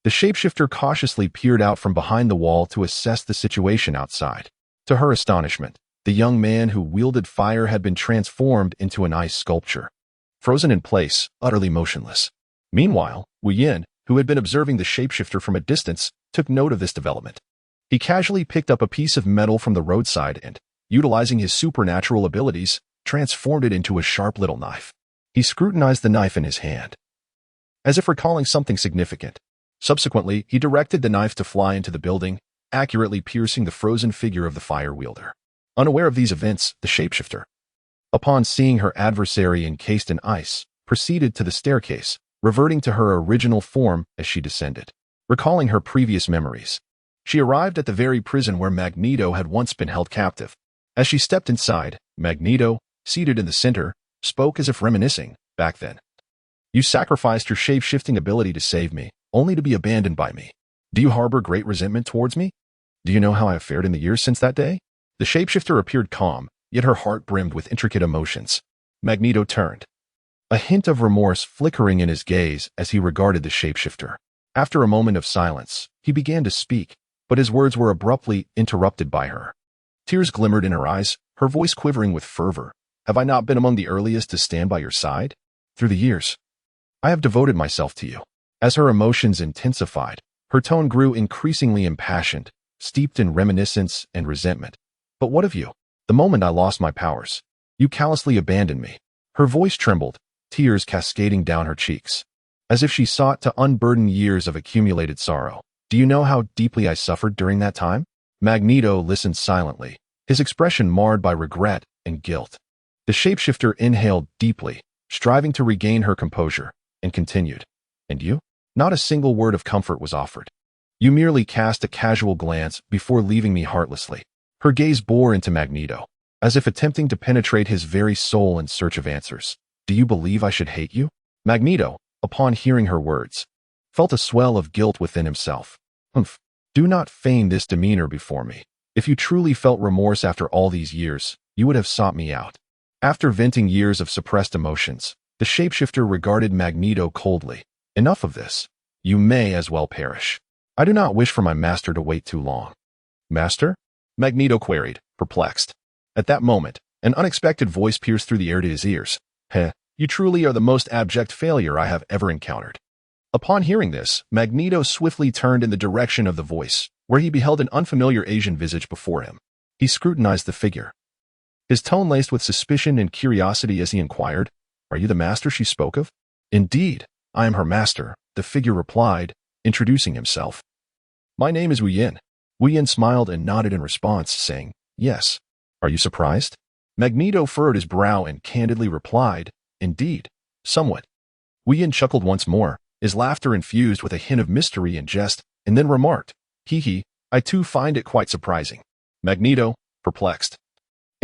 the shapeshifter cautiously peered out from behind the wall to assess the situation outside. To her astonishment, the young man who wielded fire had been transformed into an ice sculpture, frozen in place, utterly motionless. Meanwhile, Wu Yin, who had been observing the shapeshifter from a distance, took note of this development. He casually picked up a piece of metal from the roadside and, utilizing his supernatural abilities, transformed it into a sharp little knife. He scrutinized the knife in his hand, as if recalling something significant. Subsequently, he directed the knife to fly into the building, accurately piercing the frozen figure of the fire wielder. Unaware of these events, the shapeshifter, upon seeing her adversary encased in ice, proceeded to the staircase, reverting to her original form as she descended. Recalling her previous memories, she arrived at the very prison where Magneto had once been held captive. As she stepped inside, Magneto, seated in the center, spoke as if reminiscing, "Back then, you sacrificed your shape-shifting ability to save me, only to be abandoned by me. Do you harbor great resentment towards me? Do you know how I have fared in the years since that day?" The shapeshifter appeared calm, yet her heart brimmed with intricate emotions. Magneto turned, a hint of remorse flickering in his gaze as he regarded the shapeshifter. After a moment of silence, he began to speak, but his words were abruptly interrupted by her. Tears glimmered in her eyes, her voice quivering with fervor. "Have I not been among the earliest to stand by your side? Through the years, I have devoted myself to you." As her emotions intensified, her tone grew increasingly impassioned, steeped in reminiscence and resentment. "But what of you? The moment I lost my powers, you callously abandoned me. Her voice trembled, tears cascading down her cheeks, as if she sought to unburden years of accumulated sorrow. Do you know how deeply I suffered during that time? Magneto listened silently, his expression marred by regret and guilt. The shapeshifter inhaled deeply, striving to regain her composure, and continued. And you? Not a single word of comfort was offered. You merely cast a casual glance before leaving me heartlessly. Her gaze bore into Magneto, as if attempting to penetrate his very soul in search of answers. Do you believe I should hate you? Magneto, upon hearing her words, felt a swell of guilt within himself. Humph. Do not feign this demeanor before me. If you truly felt remorse after all these years, you would have sought me out. After venting years of suppressed emotions, the shapeshifter regarded Magneto coldly. Enough of this. You may as well perish. I do not wish for my master to wait too long. Master? Magneto queried, perplexed. At that moment, an unexpected voice pierced through the air to his ears. Heh, you truly are the most abject failure I have ever encountered. Upon hearing this, Magneto swiftly turned in the direction of the voice, where he beheld an unfamiliar Asian visage before him. He scrutinized the figure, his tone laced with suspicion and curiosity as he inquired, Are you the master she spoke of? Indeed, I am her master, the figure replied, introducing himself. My name is Wu Yin. Wu Yin smiled and nodded in response, saying, Yes. Are you surprised? Magneto furrowed his brow and candidly replied, Indeed, somewhat. Wu Yin chuckled once more, his laughter infused with a hint of mystery and jest, and then remarked, Hee hee, I too find it quite surprising. Magneto, perplexed,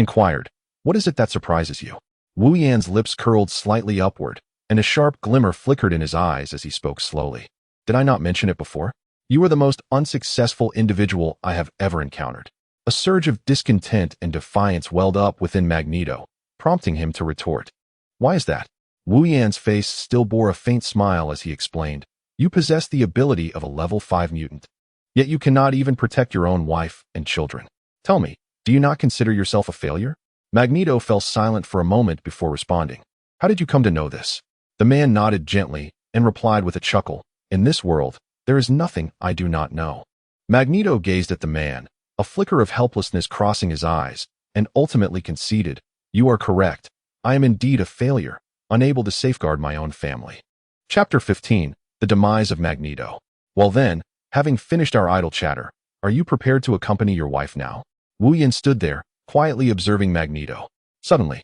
inquired, What is it that surprises you? Wu Yan's lips curled slightly upward, and a sharp glimmer flickered in his eyes as he spoke slowly. Did I not mention it before? You are the most unsuccessful individual I have ever encountered. A surge of discontent and defiance welled up within Magneto, prompting him to retort. Why is that? Wu Yan's face still bore a faint smile as he explained, You possess the ability of a level 5 mutant. Yet you cannot even protect your own wife and children. Tell me, do you not consider yourself a failure? Magneto fell silent for a moment before responding. How did you come to know this? The man nodded gently and replied with a chuckle. In this world, there is nothing I do not know. Magneto gazed at the man, a flicker of helplessness crossing his eyes, and ultimately conceded, You are correct. I am indeed a failure, unable to safeguard my own family. Chapter 15, The Demise of Magneto. Well then, having finished our idle chatter, are you prepared to accompany your wife now? Wu Yin stood there, quietly observing Magneto. Suddenly,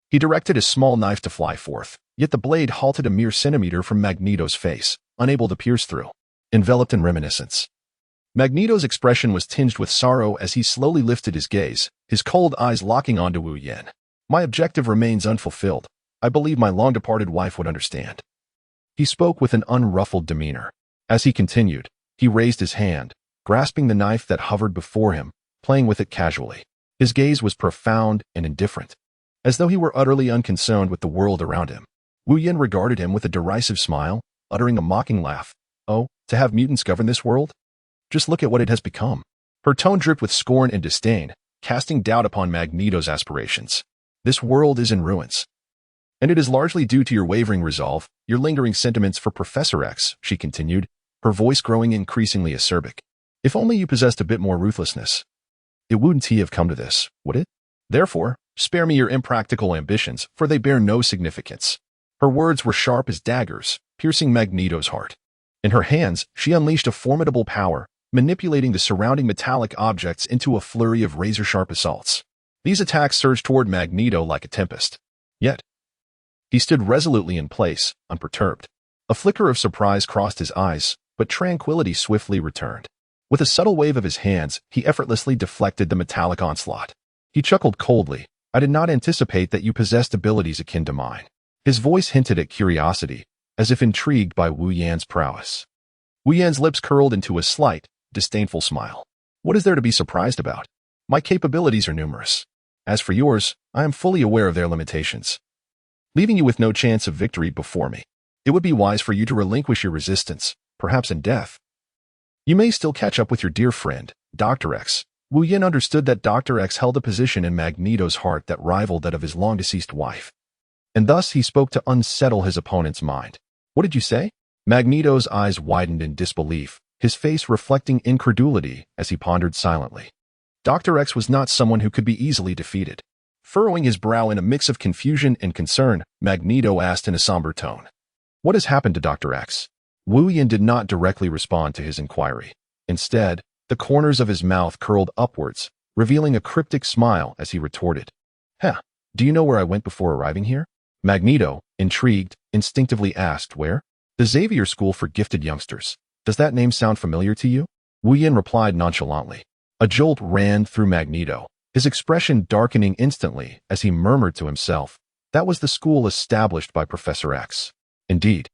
he directed his small knife to fly forth, yet the blade halted a mere centimeter from Magneto's face, unable to pierce through. Enveloped in reminiscence. Magneto's expression was tinged with sorrow as he slowly lifted his gaze, his cold eyes locking onto Wu Yin. My objective remains unfulfilled. I believe my long-departed wife would understand. He spoke with an unruffled demeanor. As he continued, he raised his hand, grasping the knife that hovered before him, playing with it casually. His gaze was profound and indifferent, as though he were utterly unconcerned with the world around him. Wu Yin regarded him with a derisive smile, uttering a mocking laugh. Oh, to have mutants govern this world? Just look at what it has become. Her tone dripped with scorn and disdain, casting doubt upon Magneto's aspirations. This world is in ruins. And it is largely due to your wavering resolve, your lingering sentiments for Professor X, she continued, her voice growing increasingly acerbic. If only you possessed a bit more ruthlessness. It wouldn't have come to this, would it? Therefore, spare me your impractical ambitions, for they bear no significance. Her words were sharp as daggers, piercing Magneto's heart. In her hands, she unleashed a formidable power, manipulating the surrounding metallic objects into a flurry of razor-sharp assaults. These attacks surged toward Magneto like a tempest. Yet, he stood resolutely in place, unperturbed. A flicker of surprise crossed his eyes, but tranquility swiftly returned. With a subtle wave of his hands, he effortlessly deflected the metallic onslaught. He chuckled coldly. I did not anticipate that you possessed abilities akin to mine. His voice hinted at curiosity, as if intrigued by Wu Yan's prowess. Wu Yan's lips curled into a slight, disdainful smile. What is there to be surprised about? My capabilities are numerous. As for yours, I am fully aware of their limitations, leaving you with no chance of victory before me. It would be wise for you to relinquish your resistance, perhaps in death. You may still catch up with your dear friend, Dr. X. Wu Yin understood that Dr. X held a position in Magneto's heart that rivaled that of his long-deceased wife. And thus he spoke to unsettle his opponent's mind. What did you say? Magneto's eyes widened in disbelief, his face reflecting incredulity as he pondered silently. Dr. X was not someone who could be easily defeated. Furrowing his brow in a mix of confusion and concern, Magneto asked in a somber tone, "What has happened to Dr. X?" Wu Yin did not directly respond to his inquiry. Instead, the corners of his mouth curled upwards, revealing a cryptic smile as he retorted, Do you know where I went before arriving here?" Magneto, intrigued, instinctively asked where. "The Xavier School for Gifted Youngsters. Does that name sound familiar to you?" Wu Yin replied nonchalantly. A jolt ran through Magneto, his expression darkening instantly as he murmured to himself, "That was the school established by Professor X. Indeed.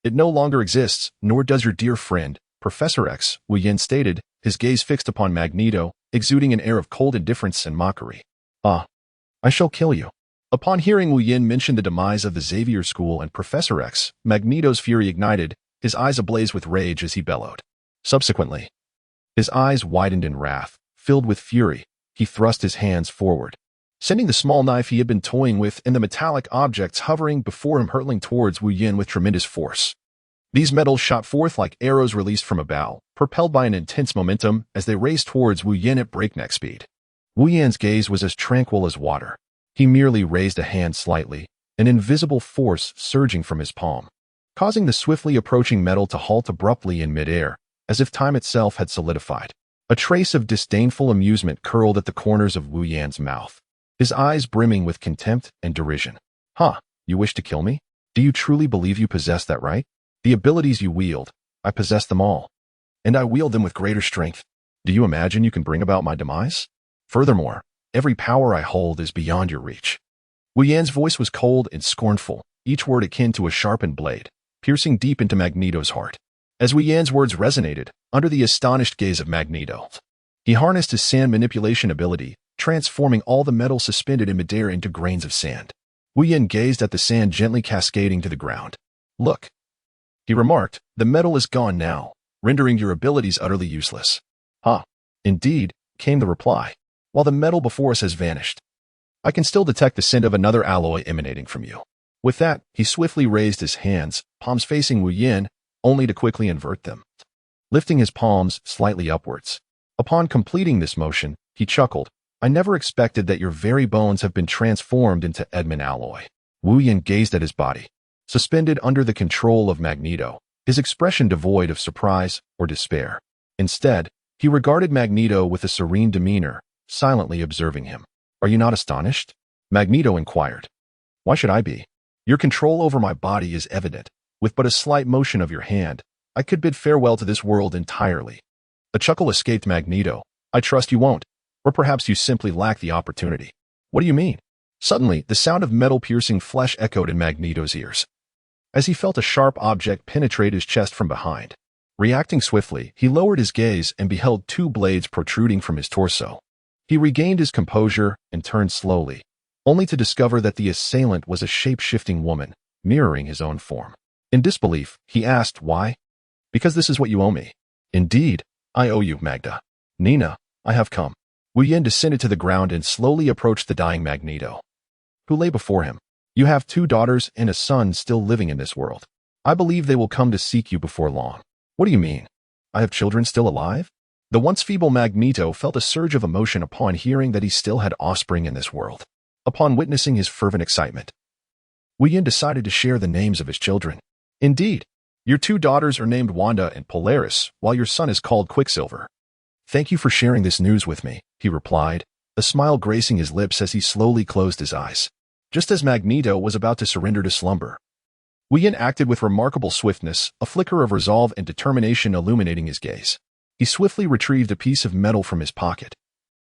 It no longer exists, nor does your dear friend, Professor X," Wu Yin stated, his gaze fixed upon Magneto, exuding an air of cold indifference and mockery. I shall kill you." Upon hearing Wu Yin mention the demise of the Xavier School and Professor X, Magneto's fury ignited, his eyes ablaze with rage as he bellowed. Subsequently, his eyes widened in wrath. Filled with fury, he thrust his hands forward, sending the small knife he had been toying with and the metallic objects hovering before him hurtling towards Wu Yin with tremendous force. These metals shot forth like arrows released from a bow, propelled by an intense momentum as they raced towards Wu Yin at breakneck speed. Wu Yin's gaze was as tranquil as water. He merely raised a hand slightly, an invisible force surging from his palm, causing the swiftly approaching metal to halt abruptly in midair, as if time itself had solidified. A trace of disdainful amusement curled at the corners of Wu Yan's mouth, his eyes brimming with contempt and derision. You wish to kill me? Do you truly believe you possess that right? The abilities you wield, I possess them all, and I wield them with greater strength. Do you imagine you can bring about my demise? Furthermore, every power I hold is beyond your reach." Wu Yan's voice was cold and scornful, each word akin to a sharpened blade, piercing deep into Magneto's heart. As Wu Yan's words resonated, under the astonished gaze of Magneto, he harnessed his sand manipulation ability, transforming all the metal suspended in midair into grains of sand. Wu Yan gazed at the sand gently cascading to the ground. "Look," he remarked, "the metal is gone now, rendering your abilities utterly useless." Indeed," came the reply. "While the metal before us has vanished, I can still detect the scent of another alloy emanating from you." With that, he swiftly raised his hands, palms facing Wu Yin, only to quickly invert them, lifting his palms slightly upwards. Upon completing this motion, he chuckled, "I never expected that your very bones have been transformed into Edmund alloy." Wu Yin gazed at his body, suspended under the control of Magneto, his expression devoid of surprise or despair. Instead, he regarded Magneto with a serene demeanor, silently observing him. "Are you not astonished?" Magneto inquired. "Why should I be? Your control over my body is evident. With but a slight motion of your hand, I could bid farewell to this world entirely." A chuckle escaped Magneto. "I trust you won't. Or perhaps you simply lack the opportunity." "What do you mean?" Suddenly, the sound of metal-piercing flesh echoed in Magneto's ears, as he felt a sharp object penetrate his chest from behind. Reacting swiftly, he lowered his gaze and beheld two blades protruding from his torso. He regained his composure and turned slowly, only to discover that the assailant was a shape-shifting woman, mirroring his own form. In disbelief, he asked, "Why?" "Because this is what you owe me." "Indeed, I owe you, Magda." "Nina, I have come." Wu Yin descended to the ground and slowly approached the dying Magneto, who lay before him. "You have 2 daughters and a son still living in this world. I believe they will come to seek you before long." "What do you mean? I have children still alive?" The once feeble Magneto felt a surge of emotion upon hearing that he still had offspring in this world. Upon witnessing his fervent excitement, Wu Yin decided to share the names of his children. "Indeed, your 2 daughters are named Wanda and Polaris, while your son is called Quicksilver." "Thank you for sharing this news with me," he replied, a smile gracing his lips as he slowly closed his eyes. Just as Magneto was about to surrender to slumber, Wu Yin acted with remarkable swiftness, a flicker of resolve and determination illuminating his gaze. He swiftly retrieved a piece of metal from his pocket,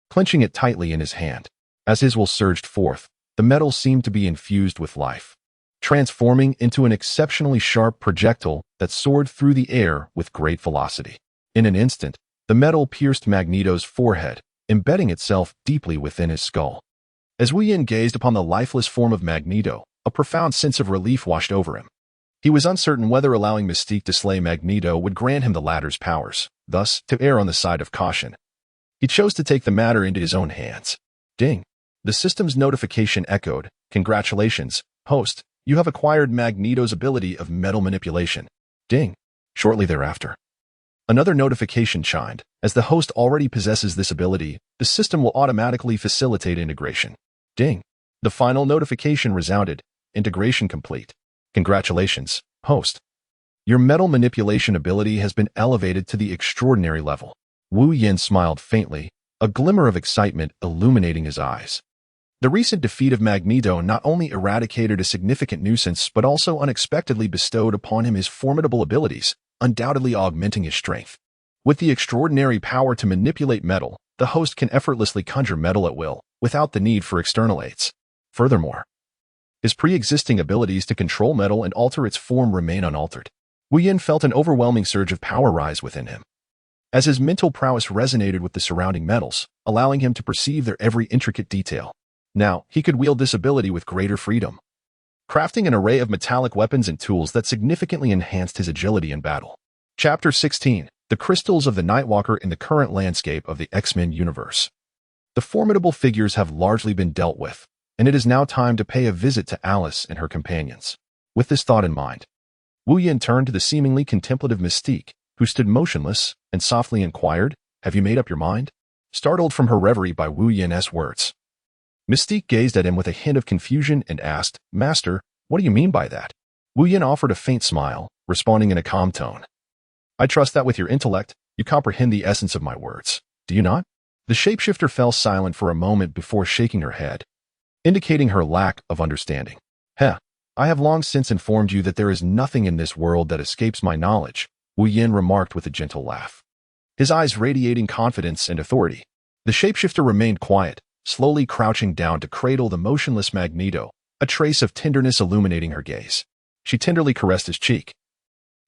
clenching it tightly in his hand. As his will surged forth, the metal seemed to be infused with life, transforming into an exceptionally sharp projectile that soared through the air with great velocity. In an instant, the metal pierced Magneto's forehead, embedding itself deeply within his skull. As Wu Yin gazed upon the lifeless form of Magneto, a profound sense of relief washed over him. He was uncertain whether allowing Mystique to slay Magneto would grant him the latter's powers. Thus, to err on the side of caution, he chose to take the matter into his own hands. Ding! The system's notification echoed. "Congratulations, host. You have acquired Magneto's ability of metal manipulation." Ding! Shortly thereafter, Another notification chimed. As the host already possesses this ability, the system will automatically facilitate integration. Ding. The final notification resounded. Integration complete. Congratulations, host. Your metal manipulation ability has been elevated to the extraordinary level. Wu Yin smiled faintly, a glimmer of excitement illuminating his eyes. The recent defeat of Magneto not only eradicated a significant nuisance but also unexpectedly bestowed upon him his formidable abilities, undoubtedly augmenting his strength. With the extraordinary power to manipulate metal, the host can effortlessly conjure metal at will, without the need for external aids. Furthermore, his pre-existing abilities to control metal and alter its form remain unaltered. Wu Yin felt an overwhelming surge of power rise within him, as his mental prowess resonated with the surrounding metals, allowing him to perceive their every intricate detail. Now, he could wield this ability with greater freedom, crafting an array of metallic weapons and tools that significantly enhanced his agility in battle. Chapter 16. The Crystals of the Nightwalker in the Current Landscape of the X-Men Universe. The formidable figures have largely been dealt with, and it is now time to pay a visit to Alice and her companions. With this thought in mind, Wu Yin turned to the seemingly contemplative Mystique, who stood motionless, and softly inquired, "Have you made up your mind?" Startled from her reverie by Wu Yin's words, Mystique gazed at him with a hint of confusion and asked, "Master, what do you mean by that?" Wu Yin offered a faint smile, responding in a calm tone. "I trust that with your intellect, you comprehend the essence of my words. Do you not?" The shapeshifter fell silent for a moment before shaking her head, indicating her lack of understanding. "Heh, I have long since informed you that there is nothing in this world that escapes my knowledge," Wu Yin remarked with a gentle laugh, his eyes radiating confidence and authority. The shapeshifter remained quiet, slowly crouching down to cradle the motionless Magneto, a trace of tenderness illuminating her gaze. She tenderly caressed his cheek,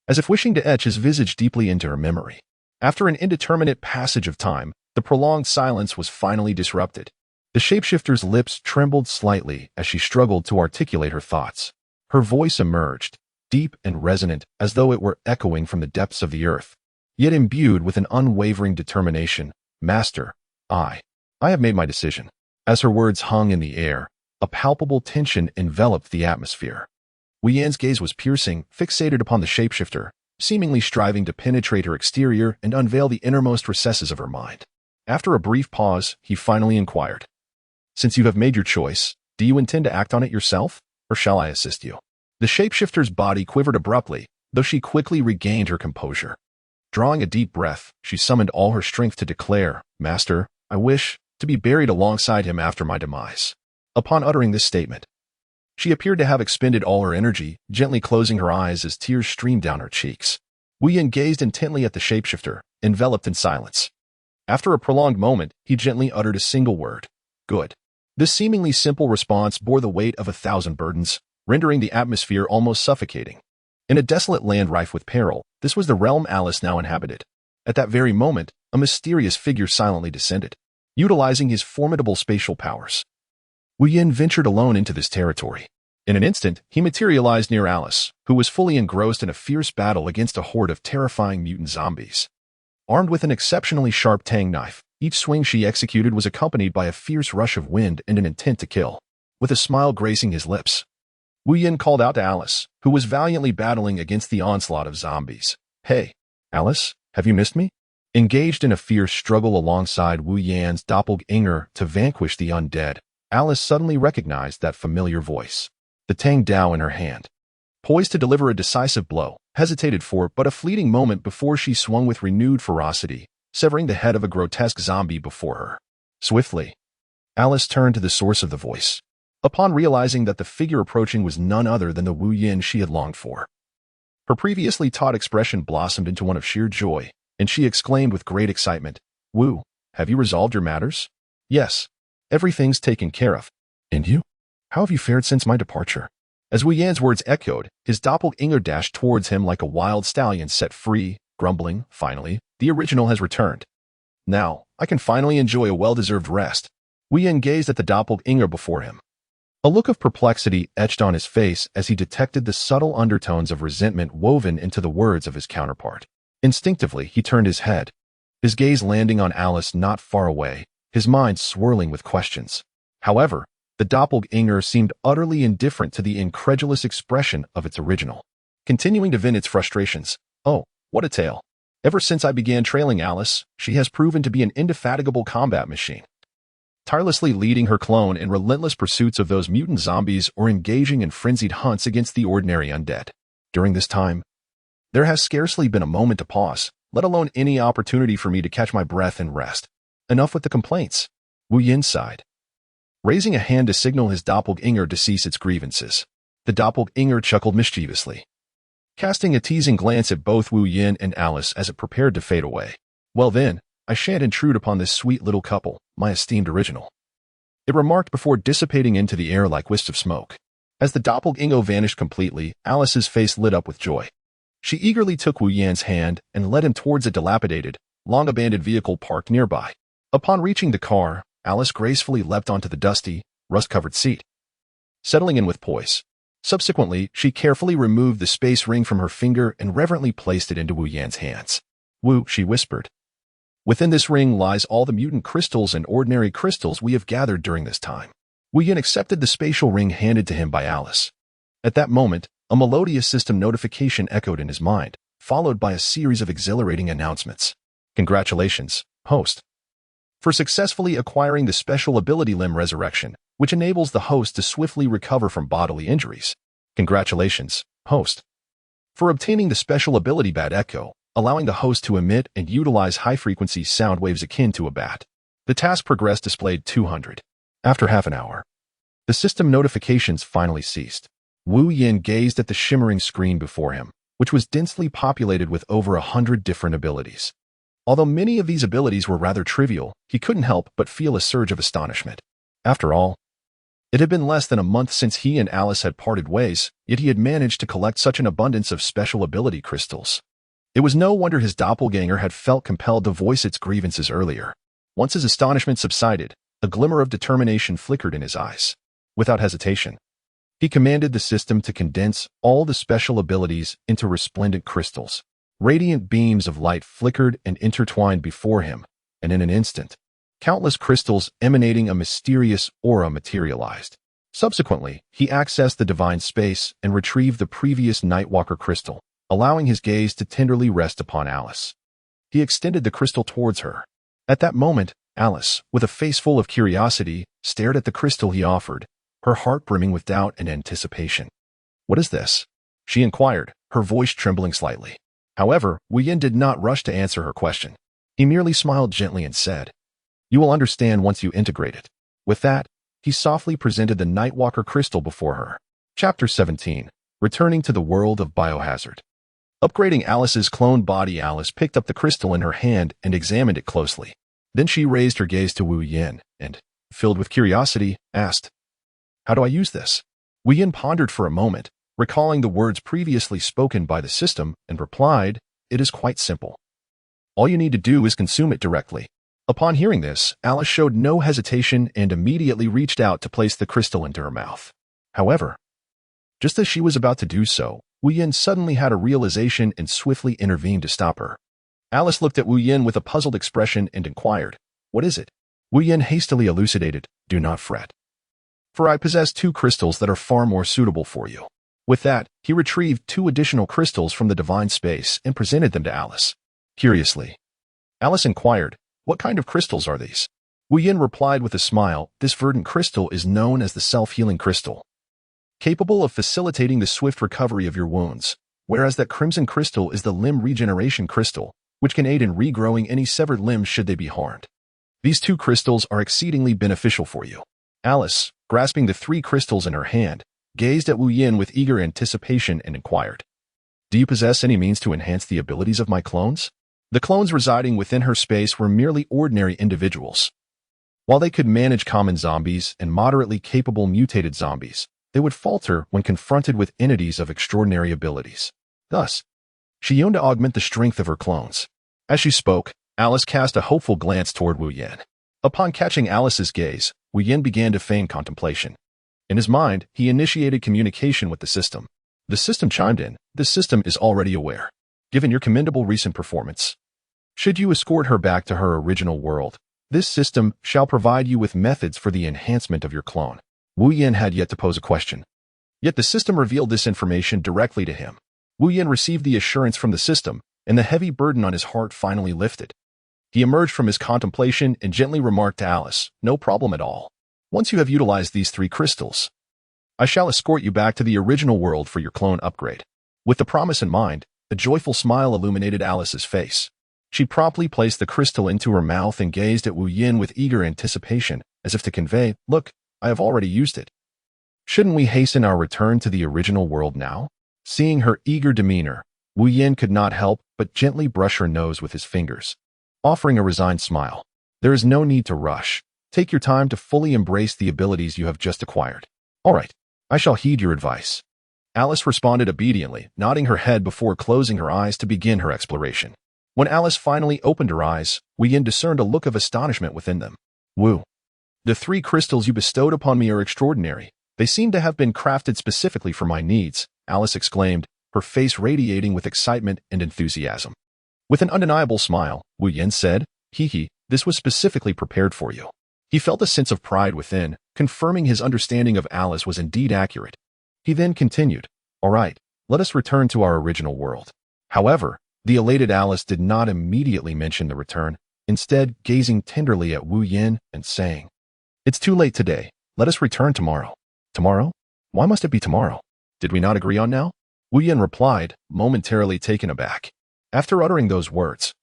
as if wishing to etch his visage deeply into her memory. After an indeterminate passage of time, the prolonged silence was finally disrupted. The shapeshifter's lips trembled slightly as she struggled to articulate her thoughts. Her voice emerged, deep and resonant as though it were echoing from the depths of the earth, yet imbued with an unwavering determination. "Master, I have made my decision." As her words hung in the air, a palpable tension enveloped the atmosphere. Wu Yan's gaze was piercing, fixated upon the shapeshifter, seemingly striving to penetrate her exterior and unveil the innermost recesses of her mind. After a brief pause, he finally inquired, "Since you have made your choice, do you intend to act on it yourself, or shall I assist you?" The shapeshifter's body quivered abruptly, though she quickly regained her composure. Drawing a deep breath, she summoned all her strength to declare, "Master, I wish to be buried alongside him after my demise." Upon uttering this statement, she appeared to have expended all her energy, gently closing her eyes as tears streamed down her cheeks. Wu Yin gazed intently at the shapeshifter, enveloped in silence. After a prolonged moment, he gently uttered a single word, "Good." This seemingly simple response bore the weight of 1,000 burdens, rendering the atmosphere almost suffocating. In a desolate land rife with peril, this was the realm Alice now inhabited. At that very moment, a mysterious figure silently descended, utilizing his formidable spatial powers. Wu Yin ventured alone into this territory. In an instant, he materialized near Alice, who was fully engrossed in a fierce battle against a horde of terrifying mutant zombies. Armed with an exceptionally sharp tang knife, each swing she executed was accompanied by a fierce rush of wind and an intent to kill. With a smile gracing his lips, Wu Yin called out to Alice, who was valiantly battling against the onslaught of zombies. "Hey, Alice, have you missed me?" Engaged in a fierce struggle alongside Wu Yan's doppelganger to vanquish the undead, Alice suddenly recognized that familiar voice. The Tang Dao in her hand, poised to deliver a decisive blow, hesitated for but a fleeting moment before she swung with renewed ferocity, severing the head of a grotesque zombie before her. Swiftly, Alice turned to the source of the voice, upon realizing that the figure approaching was none other than the Wu Yin she had longed for. Her previously taut expression blossomed into one of sheer joy, and she exclaimed with great excitement, "Wu, have you resolved your matters?" "Yes, everything's taken care of." "And you? How have you fared since my departure?" As Wu Yan's words echoed, his doppelganger dashed towards him like a wild stallion set free, grumbling, "Finally, the original has returned. Now, I can finally enjoy a well-deserved rest." Wu Yan gazed at the doppelganger before him. A look of perplexity etched on his face as he detected the subtle undertones of resentment woven into the words of his counterpart. Instinctively, he turned his head, his gaze landing on Alice not far away, his mind swirling with questions. However, the doppelganger seemed utterly indifferent to the incredulous expression of its original, continuing to vent its frustrations. "Oh, what a tale. Ever since I began trailing Alice, she has proven to be an indefatigable combat machine, tirelessly leading her clone in relentless pursuits of those mutant zombies or engaging in frenzied hunts against the ordinary undead. During this time, there has scarcely been a moment to pause, let alone any opportunity for me to catch my breath and rest. Enough with the complaints. Wu Yin sighed, raising a hand to signal his doppelganger to cease its grievances. The doppelganger chuckled mischievously, casting a teasing glance at both Wu Yin and Alice as it prepared to fade away. Well then, I shan't intrude upon this sweet little couple, my esteemed original, it remarked before dissipating into the air like wisps of smoke. As the doppelganger vanished completely, Alice's face lit up with joy. She eagerly took Wu Yan's hand and led him towards a dilapidated, long-abandoned vehicle parked nearby. Upon reaching the car, Alice gracefully leapt onto the dusty, rust-covered seat, settling in with poise. Subsequently, she carefully removed the space ring from her finger and reverently placed it into Wu Yan's hands. Wu, she whispered. Within this ring lies all the mutant crystals and ordinary crystals we have gathered during this time. Wu Yan accepted the spatial ring handed to him by Alice. At that moment, a melodious system notification echoed in his mind, followed by a series of exhilarating announcements. Congratulations, host, for successfully acquiring the special ability limb Resurrection, which enables the host to swiftly recover from bodily injuries. Congratulations, host, for obtaining the special ability Bat Echo, allowing the host to emit and utilize high-frequency sound waves akin to a bat. The task progress displayed 200. After half an hour, the system notifications finally ceased. Wu Yin gazed at the shimmering screen before him, which was densely populated with over 100 different abilities. Although many of these abilities were rather trivial, he couldn't help but feel a surge of astonishment. After all, it had been less than a month since he and Alice had parted ways, yet he had managed to collect such an abundance of special ability crystals. It was no wonder his doppelganger had felt compelled to voice its grievances earlier. Once his astonishment subsided, a glimmer of determination flickered in his eyes. Without hesitation, he commanded the system to condense all the special abilities into resplendent crystals. Radiant beams of light flickered and intertwined before him, and in an instant, countless crystals emanating a mysterious aura materialized. Subsequently, he accessed the divine space and retrieved the previous Nightwalker crystal, allowing his gaze to tenderly rest upon Alice. He extended the crystal towards her. At that moment, Alice, with a face full of curiosity, stared at the crystal he offered, her heart brimming with doubt and anticipation. "What is this?" she inquired, her voice trembling slightly. However, Wu Yin did not rush to answer her question. He merely smiled gently and said, "You will understand once you integrate it." With that, he softly presented the Nightwalker crystal before her. Chapter 17. Returning to the world of biohazard. Upgrading Alice's cloned body, Alice picked up the crystal in her hand and examined it closely. Then she raised her gaze to Wu Yin and, filled with curiosity, asked, "How do I use this?" Wu Yin pondered for a moment, recalling the words previously spoken by the system, and replied, "It is quite simple. All you need to do is consume it directly." Upon hearing this, Alice showed no hesitation and immediately reached out to place the crystal into her mouth. However, just as she was about to do so, Wu Yin suddenly had a realization and swiftly intervened to stop her. Alice looked at Wu Yin with a puzzled expression and inquired, "What is it?" Wu Yin hastily elucidated, "Do not fret, for I possess 2 crystals that are far more suitable for you." With that, he retrieved 2 additional crystals from the divine space and presented them to Alice. Curiously, Alice inquired, "What kind of crystals are these?" Wu Yin replied with a smile, "This verdant crystal is known as the self-healing crystal, capable of facilitating the swift recovery of your wounds, whereas that crimson crystal is the limb regeneration crystal, which can aid in regrowing any severed limbs should they be harmed. These 2 crystals are exceedingly beneficial for you." Alice, grasping the 3 crystals in her hand, gazed at Wu Yin with eager anticipation and inquired, "Do you possess any means to enhance the abilities of my clones?" The clones residing within her space were merely ordinary individuals. While they could manage common zombies and moderately capable mutated zombies, they would falter when confronted with entities of extraordinary abilities. Thus, she yearned to augment the strength of her clones. As she spoke, Alice cast a hopeful glance toward Wu Yin. Upon catching Alice's gaze, Wu Yin began to feign contemplation. In his mind, he initiated communication with the system. The system chimed in, "The system is already aware. Given your commendable recent performance, should you escort her back to her original world, this system shall provide you with methods for the enhancement of your clone." Wu Yin had yet to pose a question. Yet the system revealed this information directly to him. Wu Yin received the assurance from the system, and the heavy burden on his heart finally lifted. He emerged from his contemplation and gently remarked to Alice, "No problem at all. Once you have utilized these 3 crystals, I shall escort you back to the original world for your clone upgrade." With the promise in mind, a joyful smile illuminated Alice's face. She promptly placed the crystal into her mouth and gazed at Wu Yin with eager anticipation, as if to convey, "Look, I have already used it. Shouldn't we hasten our return to the original world now?" Seeing her eager demeanor, Wu Yin could not help but gently brush her nose with his fingers, offering a resigned smile. "There is no need to rush. Take your time to fully embrace the abilities you have just acquired." "All right, I shall heed your advice." Alice responded obediently, nodding her head before closing her eyes to begin her exploration. When Alice finally opened her eyes, Wu Yin discerned a look of astonishment within them. "Wu, the 3 crystals you bestowed upon me are extraordinary. They seem to have been crafted specifically for my needs," Alice exclaimed, her face radiating with excitement and enthusiasm. With an undeniable smile, Wu Yin said, "This was specifically prepared for you." He felt a sense of pride within, confirming his understanding of Alice was indeed accurate. He then continued, "All right, let us return to our original world." However, the elated Alice did not immediately mention the return, instead gazing tenderly at Wu Yin and saying, "It's too late today. Let us return tomorrow." "Tomorrow? Why must it be tomorrow? Did we not agree on now?" Wu Yin replied, momentarily taken aback. After uttering those words,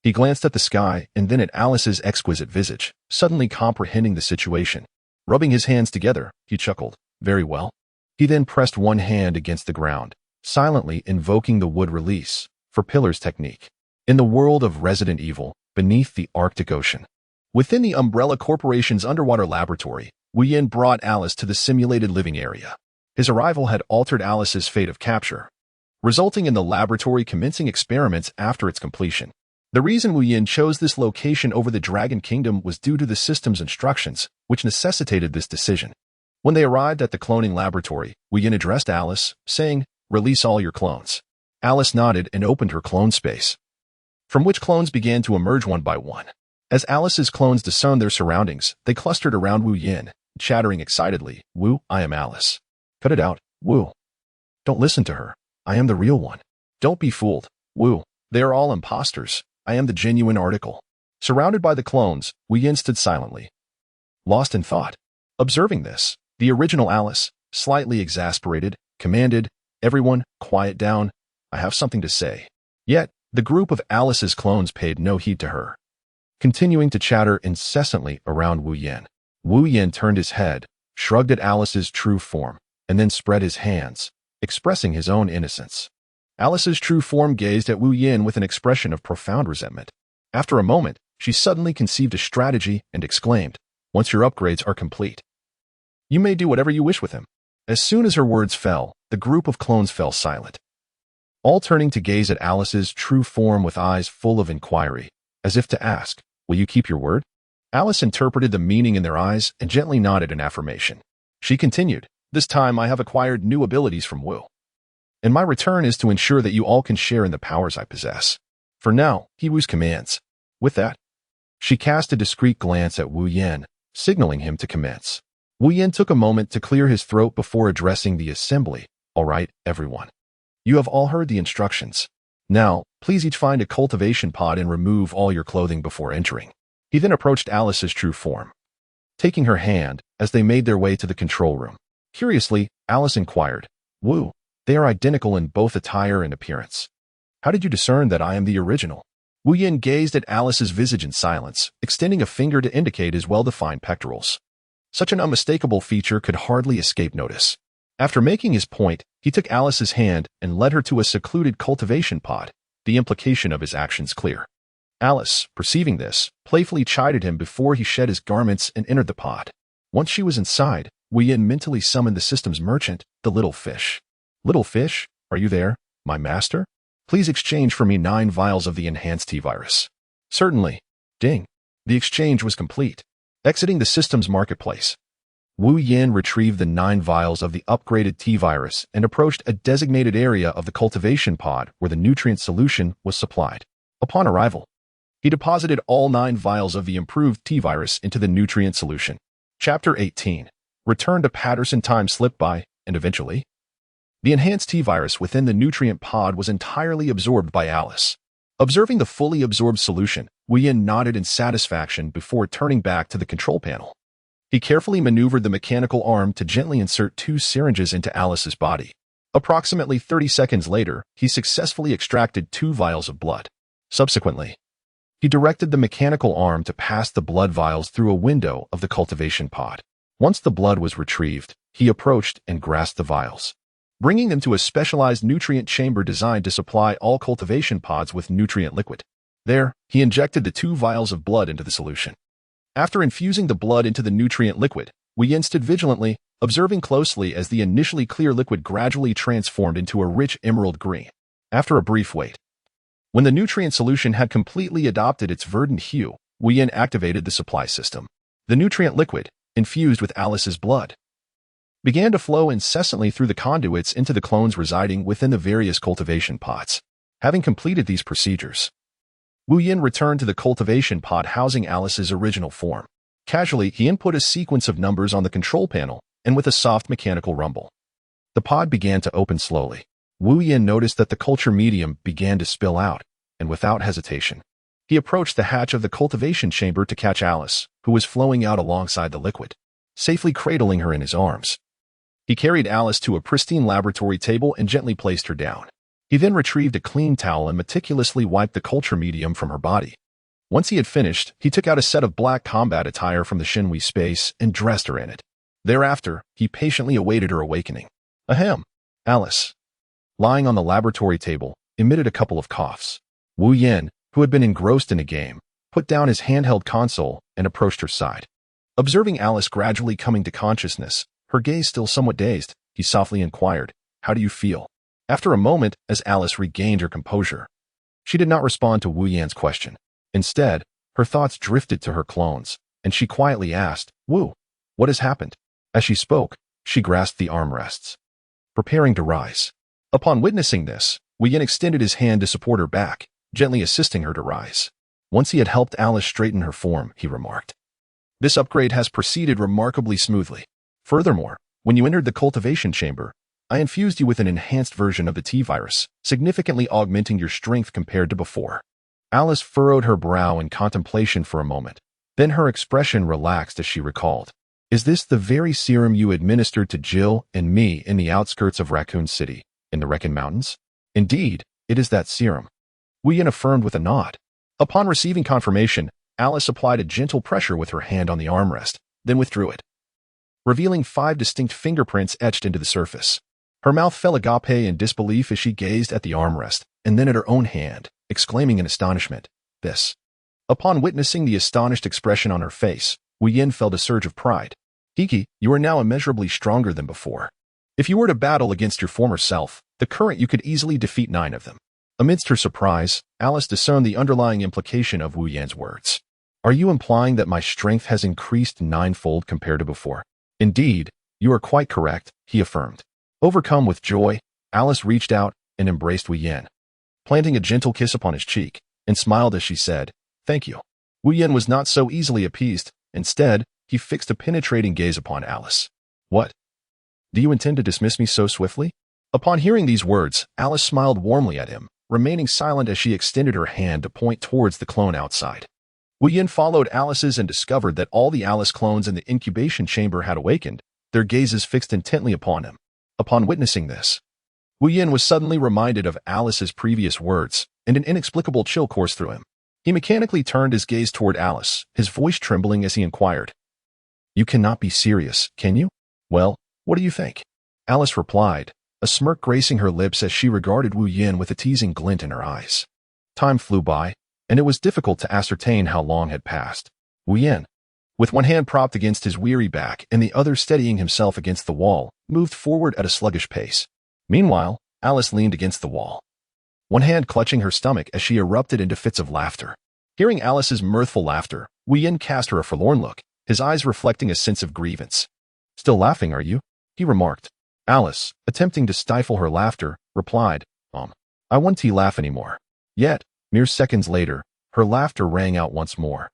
he glanced at the sky and then at Alice's exquisite visage, suddenly comprehending the situation. Rubbing his hands together, he chuckled, "Very well." He then pressed one hand against the ground, silently invoking the wood release for pillars technique. In the world of Resident Evil, beneath the Arctic Ocean, within the Umbrella Corporation's underwater laboratory, Wu Yin brought Alice to the simulated living area. His arrival had altered Alice's fate of capture, resulting in the laboratory commencing experiments after its completion. The reason Wu Yin chose this location over the Dragon Kingdom was due to the system's instructions, which necessitated this decision. When they arrived at the cloning laboratory, Wu Yin addressed Alice, saying, "Release all your clones." Alice nodded and opened her clone space, from which clones began to emerge one by one. As Alice's clones discerned their surroundings, they clustered around Wu Yin, chattering excitedly, "Wu, I am Alice." "Cut it out, Wu. Don't listen to her. I am the real one." "Don't be fooled, Wu. They are all imposters. I am the genuine article." Surrounded by the clones, Wu Yin stood silently, lost in thought. Observing this, the original Alice, slightly exasperated, commanded, "Everyone, quiet down. I have something to say." Yet, the group of Alice's clones paid no heed to her, continuing to chatter incessantly around Wu Yin. Wu Yin turned his head, shrugged at Alice's true form, and then spread his hands, expressing his own innocence. Alice's true form gazed at Wu Yin with an expression of profound resentment. After a moment, she suddenly conceived a strategy and exclaimed, "Once your upgrades are complete, you may do whatever you wish with him." As soon as her words fell, the group of clones fell silent, all turning to gaze at Alice's true form with eyes full of inquiry, as if to ask, "Will you keep your word?" Alice interpreted the meaning in their eyes and gently nodded in affirmation. She continued, "This time I have acquired new abilities from Wu, and my return is to ensure that you all can share in the powers I possess. For now, he Wu's commands." With that, she cast a discreet glance at Wu Yin, signaling him to commence. Wu Yin took a moment to clear his throat before addressing the assembly. "All right, everyone. You have all heard the instructions. Now, please each find a cultivation pod and remove all your clothing before entering." He then approached Alice's true form, taking her hand as they made their way to the control room. Curiously, Alice inquired, "Wu, they are identical in both attire and appearance. How did you discern that I am the original?" Wu Yin gazed at Alice's visage in silence, extending a finger to indicate his well-defined pectorals. Such an unmistakable feature could hardly escape notice. After making his point, he took Alice's hand and led her to a secluded cultivation pod, the implication of his actions clear. Alice, perceiving this, playfully chided him before he shed his garments and entered the pod. Once she was inside, Wu Yin mentally summoned the system's merchant, the little fish. "Little fish, are you there, my master? Please exchange for me 9 vials of the enhanced T-virus." "Certainly." Ding. The exchange was complete. Exiting the system's marketplace, Wu Yin retrieved the 9 vials of the upgraded T-virus and approached a designated area of the cultivation pod where the nutrient solution was supplied. Upon arrival, he deposited all 9 vials of the improved T-virus into the nutrient solution. Chapter 18. Return to Patterson. Time slipped by, and eventually, The enhanced T-virus within the nutrient pod was entirely absorbed by Alice. Observing the fully absorbed solution, Yin nodded in satisfaction before turning back to the control panel. He carefully maneuvered the mechanical arm to gently insert 2 syringes into Alice's body. Approximately 30 seconds later, he successfully extracted 2 vials of blood. Subsequently, he directed the mechanical arm to pass the blood vials through a window of the cultivation pod. Once the blood was retrieved, he approached and grasped the vials, bringing them to a specialized nutrient chamber designed to supply all cultivation pods with nutrient liquid. There, he injected the 2 vials of blood into the solution. After infusing the blood into the nutrient liquid, Yin stood vigilantly, observing closely as the initially clear liquid gradually transformed into a rich emerald green. After a brief wait, when the nutrient solution had completely adopted its verdant hue, Yin activated the supply system. The nutrient liquid, infused with Alice's blood, began to flow incessantly through the conduits into the clones residing within the various cultivation pods. Having completed these procedures, Yin returned to the cultivation pod housing Alice's original form. Casually, he input a sequence of numbers on the control panel, and with a soft mechanical rumble, the pod began to open slowly. Yin noticed that the culture medium began to spill out, and without hesitation, he approached the hatch of the cultivation chamber to catch Alice, who was flowing out alongside the liquid, safely cradling her in his arms. He carried Alice to a pristine laboratory table and gently placed her down. He then retrieved a clean towel and meticulously wiped the culture medium from her body. Once he had finished, he took out a set of black combat attire from the Shinwi space and dressed her in it. Thereafter, he patiently awaited her awakening. Ahem. Alice, lying on the laboratory table, emitted a couple of coughs. Yin, who had been engrossed in a game, put down his handheld console and approached her side. Observing Alice gradually coming to consciousness, her gaze still somewhat dazed, he softly inquired, "How do you feel?" After a moment, as Alice regained her composure, she did not respond to Yin's question. Instead, her thoughts drifted to her clones, and she quietly asked, "Wu, what has happened?" As she spoke, she grasped the armrests, preparing to rise. Upon witnessing this, Yin extended his hand to support her back, gently assisting her to rise. Once he had helped Alice straighten her form, he remarked, "This upgrade has proceeded remarkably smoothly. Furthermore, when you entered the cultivation chamber, I infused you with an enhanced version of the T-virus, significantly augmenting your strength compared to before." Alice furrowed her brow in contemplation for a moment. Then her expression relaxed as she recalled, "Is this the very serum you administered to Jill and me in the outskirts of Raccoon City, in the Raccoon Mountains?" "Indeed, it is that serum," Yin affirmed with a nod. Upon receiving confirmation, Alice applied a gentle pressure with her hand on the armrest, then withdrew it, revealing 5 distinct fingerprints etched into the surface. Her mouth fell agape in disbelief as she gazed at the armrest, and then at her own hand, exclaiming in astonishment, "This." Upon witnessing the astonished expression on her face, Yin felt a surge of pride. "Hiki, you are now immeasurably stronger than before. If you were to battle against your former self, the current you could easily defeat 9 of them." Amidst her surprise, Alice discerned the underlying implication of Yin's words. "Are you implying that my strength has increased 9-fold compared to before?" "Indeed, you are quite correct," he affirmed. Overcome with joy, Alice reached out and embraced Yin, planting a gentle kiss upon his cheek, and smiled as she said, "Thank you." Yin was not so easily appeased. Instead, he fixed a penetrating gaze upon Alice. "What? Do you intend to dismiss me so swiftly?" Upon hearing these words, Alice smiled warmly at him, remaining silent as she extended her hand to point towards the clone outside. Yin followed Alice's and discovered that all the Alice clones in the incubation chamber had awakened, their gazes fixed intently upon him. Upon witnessing this, Yin was suddenly reminded of Alice's previous words, and an inexplicable chill coursed through him. He mechanically turned his gaze toward Alice, his voice trembling as he inquired, "You cannot be serious, can you? Well, what do you think?" Alice replied, a smirk gracing her lips as she regarded Yin with a teasing glint in her eyes. Time flew by, and it was difficult to ascertain how long had passed. Yin, with one hand propped against his weary back and the other steadying himself against the wall, moved forward at a sluggish pace. Meanwhile, Alice leaned against the wall, one hand clutching her stomach as she erupted into fits of laughter. Hearing Alice's mirthful laughter, Yin cast her a forlorn look, his eyes reflecting a sense of grievance. "Still laughing, are you?" he remarked. Alice, attempting to stifle her laughter, replied, "I won't laugh anymore." Yet, mere seconds later, her laughter rang out once more,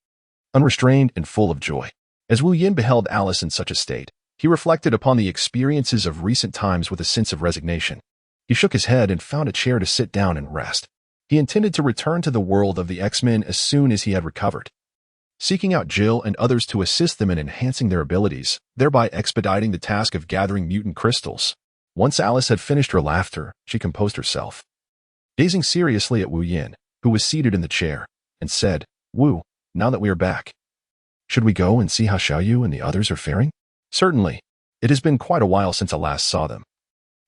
unrestrained and full of joy. As Yin beheld Alice in such a state, He reflected upon the experiences of recent times with a sense of resignation. He shook his head and found a chair to sit down and rest. He intended to return to the world of the X-Men as soon as he had recovered, seeking out Jill and others to assist them in enhancing their abilities, thereby expediting the task of gathering mutant crystals. Once Alice had finished her laughter, she composed herself, gazing seriously at Wu Yin, who was seated in the chair, and said, "Wu, now that we are back, should we go and see how Xiaoyu and the others are faring?" "Certainly. It has been quite a while since I last saw them,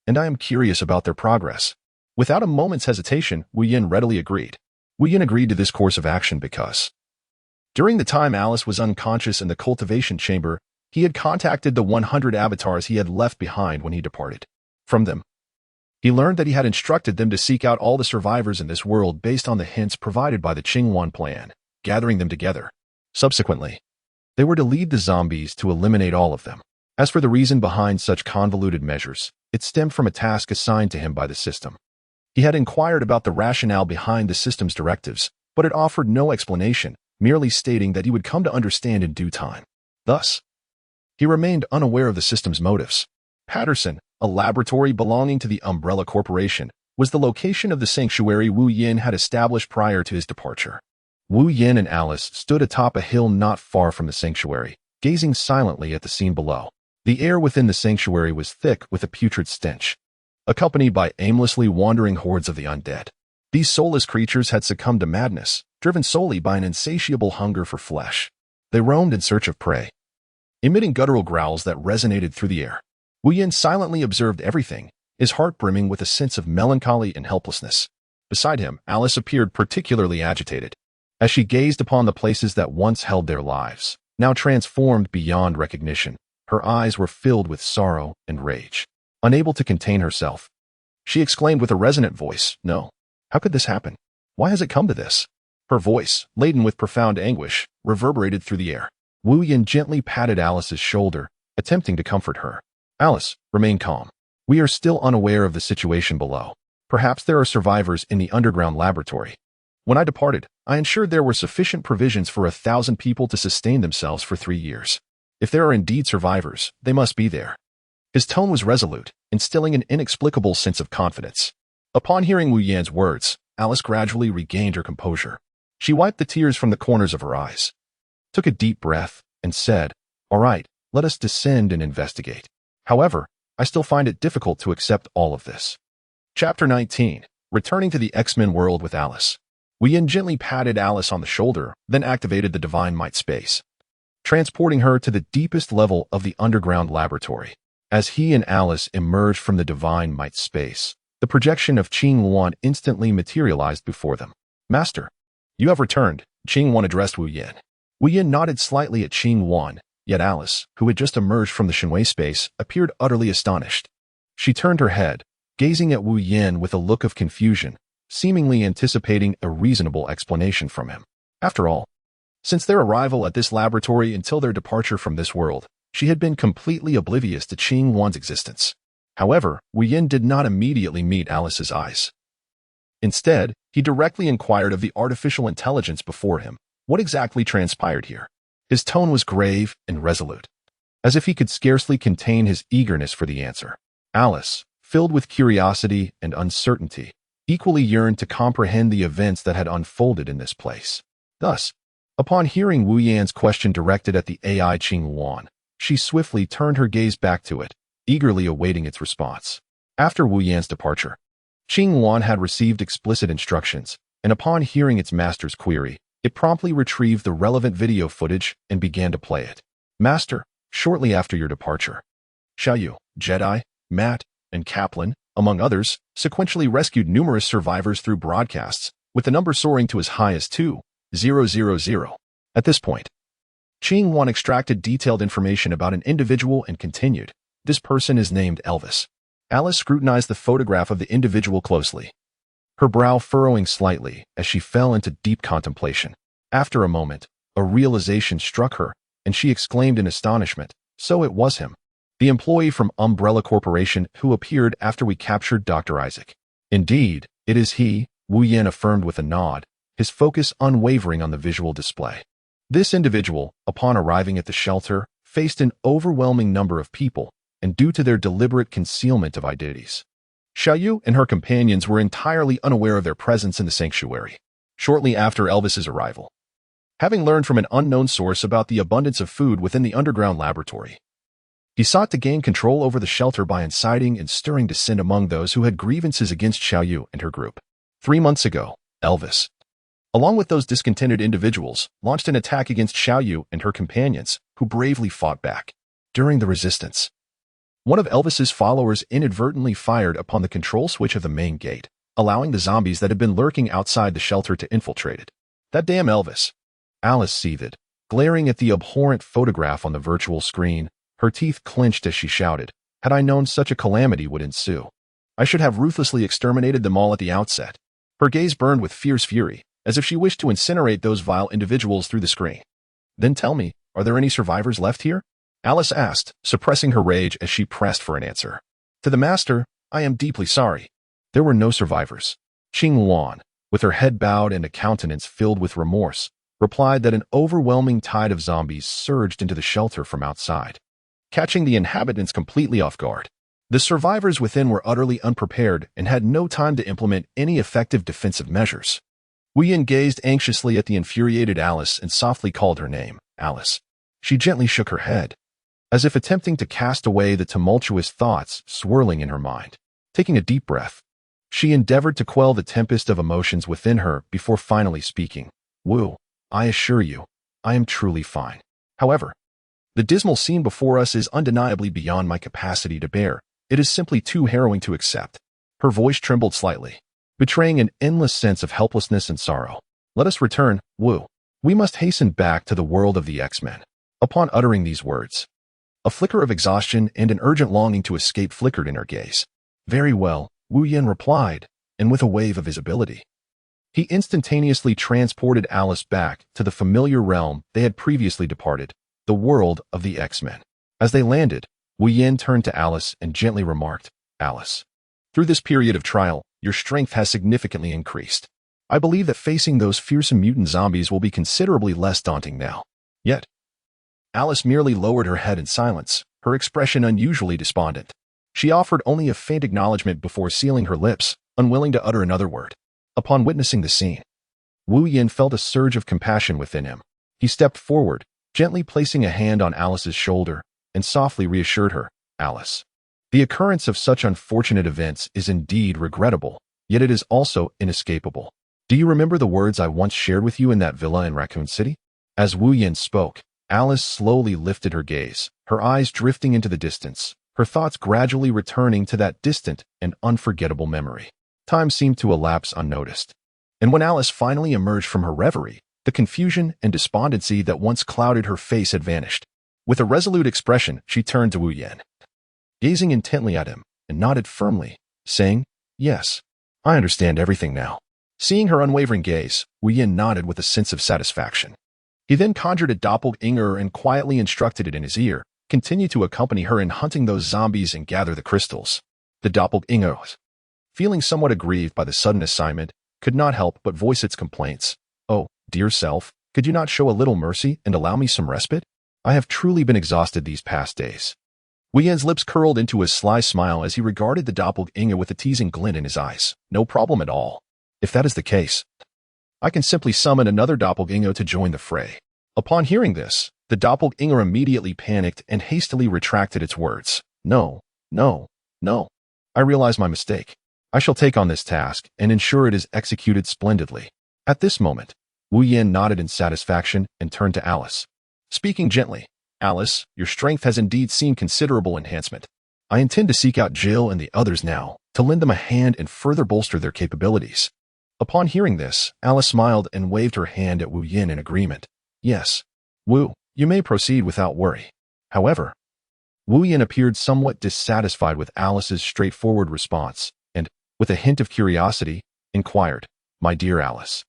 and I am curious about their progress." Without a moment's hesitation, Wu Yin readily agreed. Wu Yin agreed to this course of action because, during the time Alice was unconscious in the cultivation chamber, he had contacted the 100 avatars he had left behind when he departed. From them, he learned that he had instructed them to seek out all the survivors in this world based on the hints provided by the Qingwan plan, gathering them together. Subsequently, they were to lead the zombies to eliminate all of them. As for the reason behind such convoluted measures, it stemmed from a task assigned to him by the system. He had inquired about the rationale behind the system's directives, but it offered no explanation, merely stating that he would come to understand in due time. Thus, he remained unaware of the system's motives. Patterson, a laboratory belonging to the Umbrella Corporation, was the location of the sanctuary Wu Yin had established prior to his departure. Wu Yin and Alice stood atop a hill not far from the sanctuary, gazing silently at the scene below. The air within the sanctuary was thick with a putrid stench, accompanied by aimlessly wandering hordes of the undead. These soulless creatures had succumbed to madness, driven solely by an insatiable hunger for flesh. They roamed in search of prey, emitting guttural growls that resonated through the air. Wu Yin silently observed everything, his heart brimming with a sense of melancholy and helplessness. Beside him, Alice appeared particularly agitated, as she gazed upon the places that once held their lives, now transformed beyond recognition. Her eyes were filled with sorrow and rage. Unable to contain herself, she exclaimed with a resonant voice, "No. How could this happen? Why has it come to this?" Her voice, laden with profound anguish, reverberated through the air. Wu Yin gently patted Alice's shoulder, attempting to comfort her. "Alice, remain calm. We are still unaware of the situation below. Perhaps there are survivors in the underground laboratory. When I departed, I ensured there were sufficient provisions for 1,000 people to sustain themselves for 3 years. If there are indeed survivors, they must be there." His tone was resolute, instilling an inexplicable sense of confidence. Upon hearing Wu Yan's words, Alice gradually regained her composure. She wiped the tears from the corners of her eyes, took a deep breath, and said, "All right, let us descend and investigate. However, I still find it difficult to accept all of this." Chapter 19. Returning to the X-Men world with Alice. Wu Yan gently patted Alice on the shoulder, then activated the Divine Might space, transporting her to the deepest level of the underground laboratory. As he and Alice emerged from the Divine Might space, the projection of Qingwan instantly materialized before them. "Master, you have returned," Qingwan addressed Wu Yan. Wu Yan nodded slightly at Qingwan, yet Alice, who had just emerged from the Shenwei space, appeared utterly astonished. She turned her head, gazing at Wu Yan with a look of confusion, seemingly anticipating a reasonable explanation from him. After all, since their arrival at this laboratory until their departure from this world, she had been completely oblivious to Qingwan's existence. However, Wu Yan did not immediately meet Alice's eyes. Instead, he directly inquired of the artificial intelligence before him what exactly transpired here. His tone was grave and resolute, as if he could scarcely contain his eagerness for the answer. Alice, filled with curiosity and uncertainty, equally yearned to comprehend the events that had unfolded in this place. Thus, upon hearing Wu Yan's question directed at the AI Qingwan, she swiftly turned her gaze back to it, eagerly awaiting its response. After Wu Yan's departure, Qingwan had received explicit instructions, and upon hearing its master's query, it promptly retrieved the relevant video footage and began to play it. "Master, shortly after your departure, Xiaoyu, Jedi, Matt, and Kaplan, among others, sequentially rescued numerous survivors through broadcasts, with the number soaring to as high as 2,000. At this point, Qingwan extracted detailed information about an individual and continued, "This person is named Elvis." Alice scrutinized the photograph of the individual closely, her brow furrowing slightly as she fell into deep contemplation. After a moment, a realization struck her, and she exclaimed in astonishment, "So it was him, the employee from Umbrella Corporation who appeared after we captured Dr. Isaac." "Indeed, it is he," Wu Yan affirmed with a nod, his focus unwavering on the visual display. This individual, upon arriving at the shelter, faced an overwhelming number of people, and due to their deliberate concealment of identities. Xiaoyu and her companions were entirely unaware of their presence in the sanctuary. Shortly after Elvis's arrival, having learned from an unknown source about the abundance of food within the underground laboratory, he sought to gain control over the shelter by inciting and stirring dissent among those who had grievances against Xiaoyu and her group. 3 months ago, Elvis, along with those discontented individuals, launched an attack against Xiaoyu and her companions, who bravely fought back. During the resistance, one of Elvis's followers inadvertently fired upon the control switch of the main gate, allowing the zombies that had been lurking outside the shelter to infiltrate it. That damn Elvis! Alice seethed, glaring at the abhorrent photograph on the virtual screen. Her teeth clenched as she shouted, "Had I known such a calamity would ensue, I should have ruthlessly exterminated them all at the outset." Her gaze burned with fierce fury, as if she wished to incinerate those vile individuals through the screen. "Then tell me, are there any survivors left here?" Alice asked, suppressing her rage as she pressed for an answer. "To the master, I am deeply sorry. There were no survivors." Qing Luan, with her head bowed and a countenance filled with remorse, replied that an overwhelming tide of zombies surged into the shelter from outside, catching the inhabitants completely off guard. The survivors within were utterly unprepared and had no time to implement any effective defensive measures. Wu Yin gazed anxiously at the infuriated Alice and softly called her name, Alice. She gently shook her head, as if attempting to cast away the tumultuous thoughts swirling in her mind. Taking a deep breath, she endeavored to quell the tempest of emotions within her before finally speaking. "Wu, I assure you, I am truly fine. However, the dismal scene before us is undeniably beyond my capacity to bear. It is simply too harrowing to accept." Her voice trembled slightly, betraying an endless sense of helplessness and sorrow. "Let us return, Wu. We must hasten back to the world of the X-Men." Upon uttering these words, a flicker of exhaustion and an urgent longing to escape flickered in her gaze. "Very well," Wu Yin replied, and with a wave of his ability, he instantaneously transported Alice back to the familiar realm they had previously departed, the world of the X-Men. As they landed, Wu Yin turned to Alice and gently remarked, "Alice, through this period of trial, your strength has significantly increased. I believe that facing those fearsome mutant zombies will be considerably less daunting now." Yet, Alice merely lowered her head in silence, her expression unusually despondent. She offered only a faint acknowledgement before sealing her lips, unwilling to utter another word. Upon witnessing the scene, Wu Yin felt a surge of compassion within him. He stepped forward, gently placing a hand on Alice's shoulder, and softly reassured her, "Alice, the occurrence of such unfortunate events is indeed regrettable, yet it is also inescapable. Do you remember the words I once shared with you in that villa in Raccoon City?" As Wu Yin spoke, Alice slowly lifted her gaze, her eyes drifting into the distance, her thoughts gradually returning to that distant and unforgettable memory. Time seemed to elapse unnoticed, and when Alice finally emerged from her reverie, the confusion and despondency that once clouded her face had vanished. With a resolute expression, she turned to Wu Yin, gazing intently at him, and nodded firmly, saying, "Yes, I understand everything now." Seeing her unwavering gaze, Wu Yin nodded with a sense of satisfaction. He then conjured a doppelganger and quietly instructed it in his ear, "Continue to accompany her in hunting those zombies and gather the crystals." The doppelganger, feeling somewhat aggrieved by the sudden assignment, could not help but voice its complaints. "Oh, dear self, could you not show a little mercy and allow me some respite? I have truly been exhausted these past days." Wu Yin's lips curled into a sly smile as he regarded the doppelganger with a teasing glint in his eyes. "No problem at all. If that is the case, I can simply summon another doppelganger to join the fray." Upon hearing this, the doppelganger immediately panicked and hastily retracted its words. "No, no, no. I realize my mistake. I shall take on this task and ensure it is executed splendidly." At this moment, Wu Yin nodded in satisfaction and turned to Alice. Speaking gently, "Alice, your strength has indeed seen considerable enhancement. I intend to seek out Jill and the others now, to lend them a hand and further bolster their capabilities." Upon hearing this, Alice smiled and waved her hand at Wu Yin in agreement. "Yes, Wu, you may proceed without worry." However, Wu Yin appeared somewhat dissatisfied with Alice's straightforward response, and, with a hint of curiosity, inquired, "My dear Alice,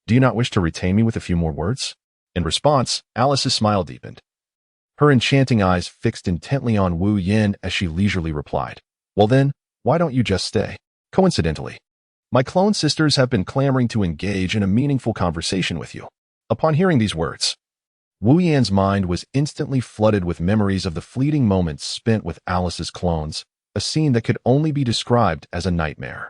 do you not wish to retain me with a few more words?" In response, Alice's smile deepened. Her enchanting eyes fixed intently on Wu Yin as she leisurely replied, "Well then, why don't you just stay? Coincidentally, my clone sisters have been clamoring to engage in a meaningful conversation with you." Upon hearing these words, Wu Yan's mind was instantly flooded with memories of the fleeting moments spent with Alice's clones, a scene that could only be described as a nightmare.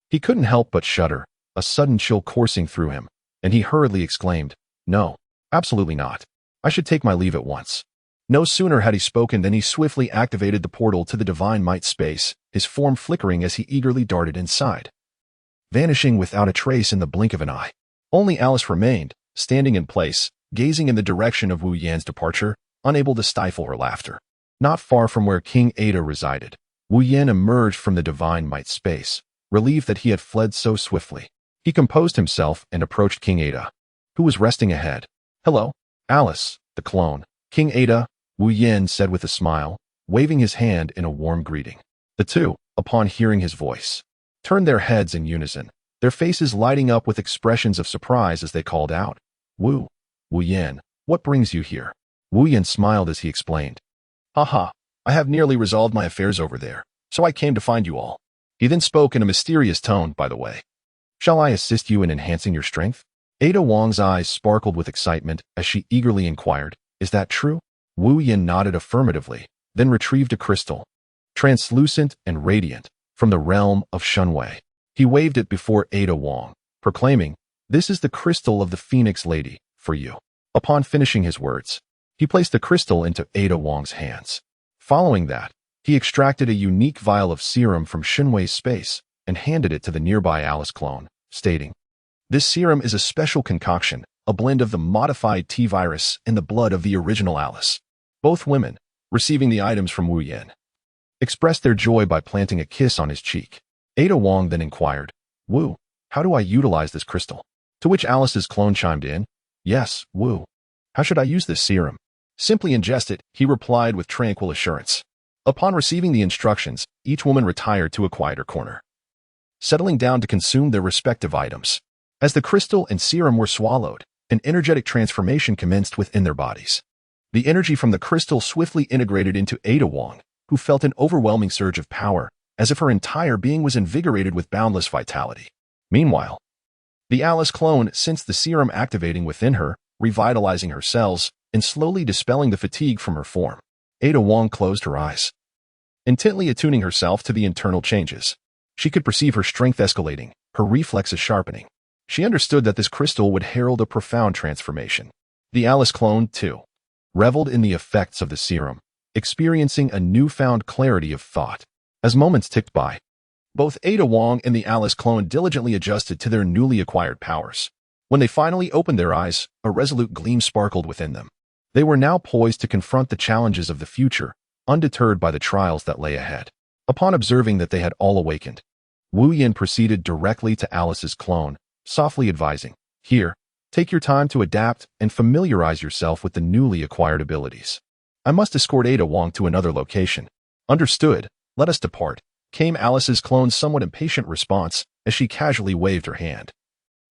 He couldn't help but shudder, a sudden chill coursing through him, and he hurriedly exclaimed, "No, absolutely not. I should take my leave at once." No sooner had he spoken than he swiftly activated the portal to the divine might space, his form flickering as he eagerly darted inside, vanishing without a trace in the blink of an eye. Only Alice remained, standing in place, gazing in the direction of Wu Yan's departure, unable to stifle her laughter. Not far from where King Ada resided, Wu Yan emerged from the divine might space, relieved that he had fled so swiftly. He composed himself and approached King Ada, who was resting ahead. "Hello, Alice, the clone." "King Ada," Wu Yan said with a smile, waving his hand in a warm greeting. The two, upon hearing his voice, turned their heads in unison, their faces lighting up with expressions of surprise as they called out, Wu Yan, what brings you here?" Wu Yan smiled as he explained, "Haha, I have nearly resolved my affairs over there, so I came to find you all." He then spoke in a mysterious tone, "By the way, shall I assist you in enhancing your strength?" Ada Wong's eyes sparkled with excitement as she eagerly inquired, "Is that true?" Wu Yan nodded affirmatively, then retrieved a crystal, translucent and radiant, from the realm of Shunwei. He waved it before Ada Wong, proclaiming, "This is the crystal of the Phoenix Lady, for you." Upon finishing his words, he placed the crystal into Ada Wong's hands. Following that, he extracted a unique vial of serum from Shunwei's space and handed it to the nearby Alice clone, stating, "This serum is a special concoction, a blend of the modified T-virus and the blood of the original Alice." Both women, receiving the items from Wu Yan, expressed their joy by planting a kiss on his cheek. Ada Wong then inquired, "Wu, how do I utilize this crystal?" To which Alice's clone chimed in, "Yes, Wu. How should I use this serum?" "Simply ingest it," he replied with tranquil assurance. Upon receiving the instructions, each woman retired to a quieter corner, settling down to consume their respective items. As the crystal and serum were swallowed, an energetic transformation commenced within their bodies. The energy from the crystal swiftly integrated into Ada Wong, who felt an overwhelming surge of power, as if her entire being was invigorated with boundless vitality. Meanwhile, the Alice clone sensed the serum activating within her, revitalizing her cells, and slowly dispelling the fatigue from her form. Ada Wong closed her eyes, intently attuning herself to the internal changes. She could perceive her strength escalating, her reflexes sharpening. She understood that this crystal would herald a profound transformation. The Alice clone, too, reveled in the effects of the serum, experiencing a newfound clarity of thought. As moments ticked by, both Ada Wong and the Alice clone diligently adjusted to their newly acquired powers. When they finally opened their eyes, a resolute gleam sparkled within them. They were now poised to confront the challenges of the future, undeterred by the trials that lay ahead. Upon observing that they had all awakened, Wu Yan proceeded directly to Alice's clone, softly advising, "Here, take your time to adapt and familiarize yourself with the newly acquired abilities. I must escort Ada Wong to another location." "Understood, let us depart," came Alice's clone's somewhat impatient response as she casually waved her hand.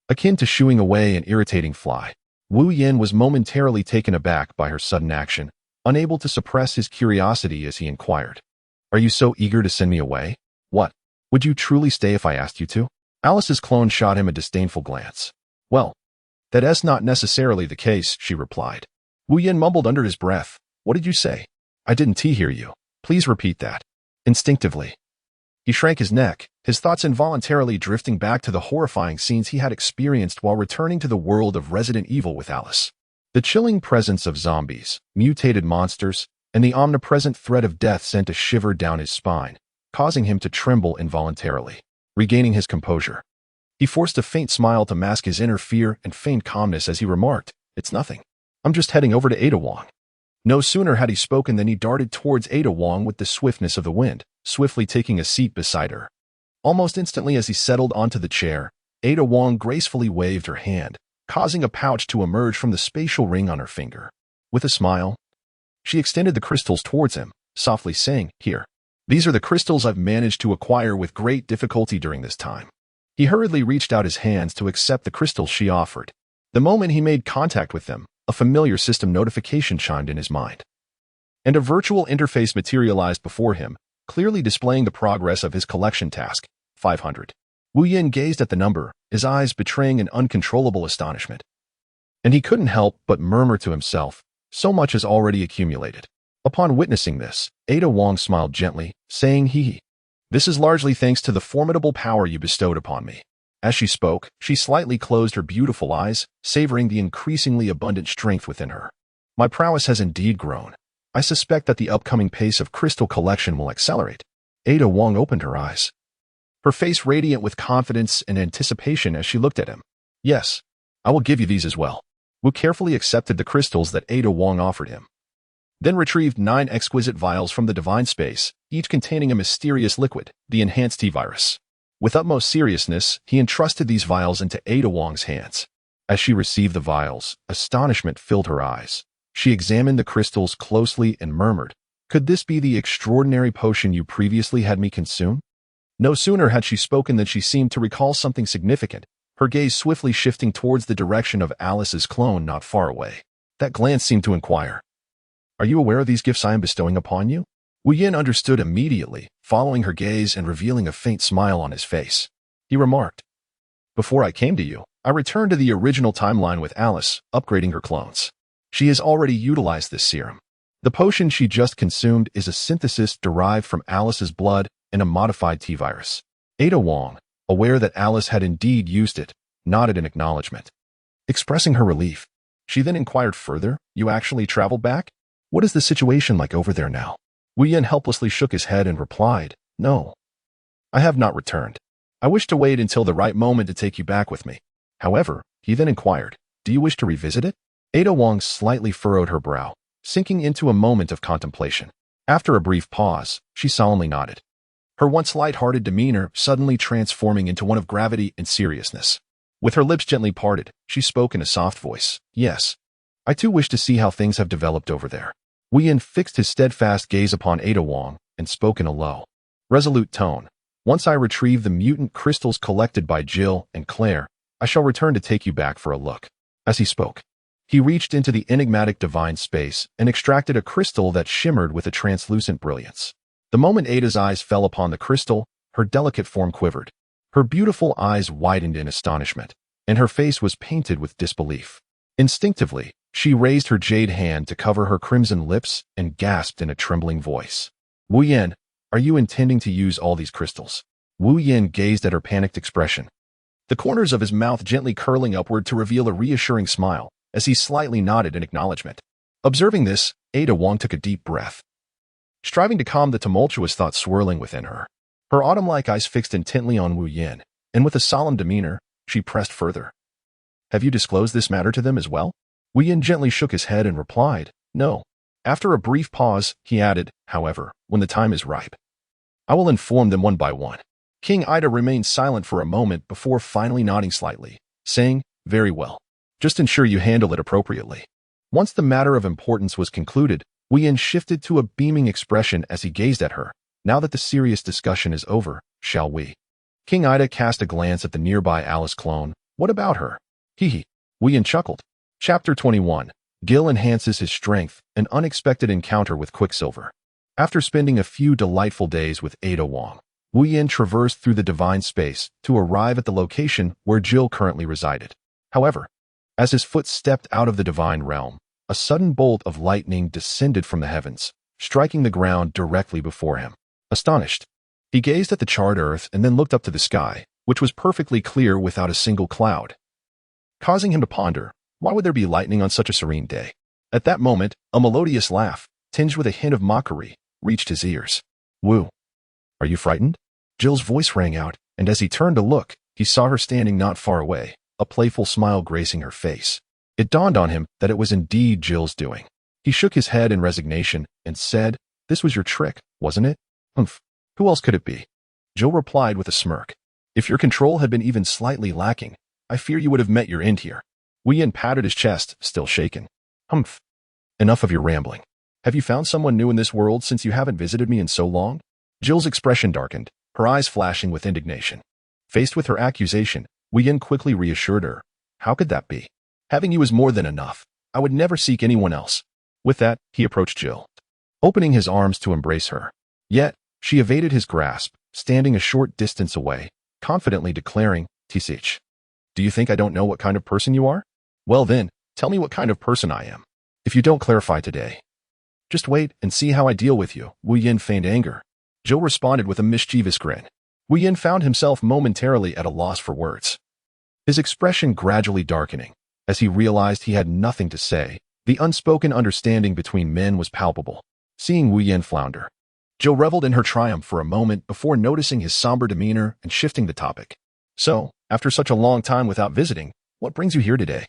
Akin to shooing away an irritating fly, Wu Yan was momentarily taken aback by her sudden action, unable to suppress his curiosity as he inquired, "Are you so eager to send me away? What? Would you truly stay if I asked you to?" Alice's clone shot him a disdainful glance. "Well, that's not necessarily the case," she replied. Wu Yan mumbled under his breath, "What did you say? I didn't hear you. Please repeat that." Instinctively, he shrank his neck, his thoughts involuntarily drifting back to the horrifying scenes he had experienced while returning to the world of Resident Evil with Alice. The chilling presence of zombies, mutated monsters, and the omnipresent threat of death sent a shiver down his spine, causing him to tremble involuntarily. Regaining his composure, he forced a faint smile to mask his inner fear and feigned calmness as he remarked, "It's nothing. I'm just heading over to Ada Wong." No sooner had he spoken than he darted towards Ada Wong with the swiftness of the wind, swiftly taking a seat beside her. Almost instantly as he settled onto the chair, Ada Wong gracefully waved her hand, causing a pouch to emerge from the spatial ring on her finger. With a smile, she extended the crystals towards him, softly saying, "Here. These are the crystals I've managed to acquire with great difficulty during this time." He hurriedly reached out his hands to accept the crystals she offered. The moment he made contact with them, a familiar system notification chimed in his mind, and a virtual interface materialized before him, clearly displaying the progress of his collection task, 500. Wu Yan gazed at the number, his eyes betraying an uncontrollable astonishment. And he couldn't help but murmur to himself, So much has already accumulated. Upon witnessing this, Ada Wong smiled gently, saying, "Hee. This is largely thanks to the formidable power you bestowed upon me." As she spoke, she slightly closed her beautiful eyes, savoring the increasingly abundant strength within her. "My prowess has indeed grown. I suspect that the upcoming pace of crystal collection will accelerate." Ada Wong opened her eyes, her face radiant with confidence and anticipation as she looked at him. "Yes, I will give you these as well." Wu carefully accepted the crystals that Ada Wong offered him, then retrieved 9 exquisite vials from the divine space, each containing a mysterious liquid, the enhanced T-virus. With utmost seriousness, he entrusted these vials into Ada Wong's hands. As she received the vials, astonishment filled her eyes. She examined the crystals closely and murmured, "Could this be the extraordinary potion you previously had me consume?" No sooner had she spoken than she seemed to recall something significant, her gaze swiftly shifting towards the direction of Alice's clone not far away. That glance seemed to inquire, "Are you aware of these gifts I am bestowing upon you?" Wu Yin understood immediately, following her gaze and revealing a faint smile on his face. He remarked, "Before I came to you, I returned to the original timeline with Alice, upgrading her clones. She has already utilized this serum. The potion she just consumed is a synthesis derived from Alice's blood and a modified T-virus." Ada Wong, aware that Alice had indeed used it, nodded in acknowledgement. Expressing her relief, she then inquired further, "You actually traveled back? What is the situation like over there now?" Wu Yin helplessly shook his head and replied, "No, I have not returned. I wish to wait until the right moment to take you back with me." However, he then inquired, "Do you wish to revisit it?" Ada Wong slightly furrowed her brow, sinking into a moment of contemplation. After a brief pause, she solemnly nodded, her once light-hearted demeanor suddenly transforming into one of gravity and seriousness. With her lips gently parted, she spoke in a soft voice, "Yes, I too wish to see how things have developed over there." Wu Yin fixed his steadfast gaze upon Ada Wong and spoke in a low, resolute tone. "Once I retrieve the mutant crystals collected by Jill and Claire, I shall return to take you back for a look." As he spoke, he reached into the enigmatic divine space and extracted a crystal that shimmered with a translucent brilliance. The moment Ada's eyes fell upon the crystal, her delicate form quivered. Her beautiful eyes widened in astonishment, and her face was painted with disbelief. Instinctively, she raised her jade hand to cover her crimson lips and gasped in a trembling voice, "Wu Yin, are you intending to use all these crystals?" Wu Yin gazed at her panicked expression, the corners of his mouth gently curling upward to reveal a reassuring smile, as he slightly nodded in acknowledgement. Observing this, Ada Wong took a deep breath, striving to calm the tumultuous thoughts swirling within her. Her autumn-like eyes fixed intently on Wu Yin, and with a solemn demeanor, she pressed further, "Have you disclosed this matter to them as well?" Wu Yin gently shook his head and replied, "No." After a brief pause, he added, "However, when the time is ripe, I will inform them one by one." King Ida remained silent for a moment before finally nodding slightly, saying, "Very well. Just ensure you handle it appropriately." Once the matter of importance was concluded, Wu Yin shifted to a beaming expression as he gazed at her. "Now that the serious discussion is over, shall we?" King Ida cast a glance at the nearby Alice clone. "What about her?" Hee. Wu Yin chuckled. Chapter 21. Gil enhances his strength, an unexpected encounter with Quicksilver. After spending a few delightful days with Ada Wong, Wu Yin traversed through the divine space to arrive at the location where Jill currently resided. However, as his foot stepped out of the divine realm, a sudden bolt of lightning descended from the heavens, striking the ground directly before him. Astonished, he gazed at the charred earth and then looked up to the sky, which was perfectly clear without a single cloud, causing him to ponder, why would there be lightning on such a serene day? At that moment, a melodious laugh, tinged with a hint of mockery, reached his ears. "Wu, are you frightened?" Jill's voice rang out, and as he turned to look, he saw her standing not far away, a playful smile gracing her face. It dawned on him that it was indeed Jill's doing. He shook his head in resignation and said, "This was your trick, wasn't it?" "Humph. Who else could it be?" Jill replied with a smirk. "If your control had been even slightly lacking, I fear you would have met your end here." Wu Yin patted his chest, still shaken. "Humph. Enough of your rambling. Have you found someone new in this world since you haven't visited me in so long?" Jill's expression darkened, her eyes flashing with indignation. Faced with her accusation, Wu Yin quickly reassured her. "How could that be? Having you is more than enough. I would never seek anyone else." With that, he approached Jill, opening his arms to embrace her. Yet, she evaded his grasp, standing a short distance away, confidently declaring, "Tisich, do you think I don't know what kind of person you are? Well then, tell me what kind of person I am. if you don't clarify today. Just wait and see how I deal with you. Wu Yin feigned anger. Jill responded with a mischievous grin. Wu Yin found himself momentarily at a loss for words. His expression gradually darkening. As he realized he had nothing to say, the unspoken understanding between men was palpable. Seeing Wu Yin flounder, Jill reveled in her triumph for a moment before noticing his somber demeanor and shifting the topic. So, after such a long time without visiting, what brings you here today?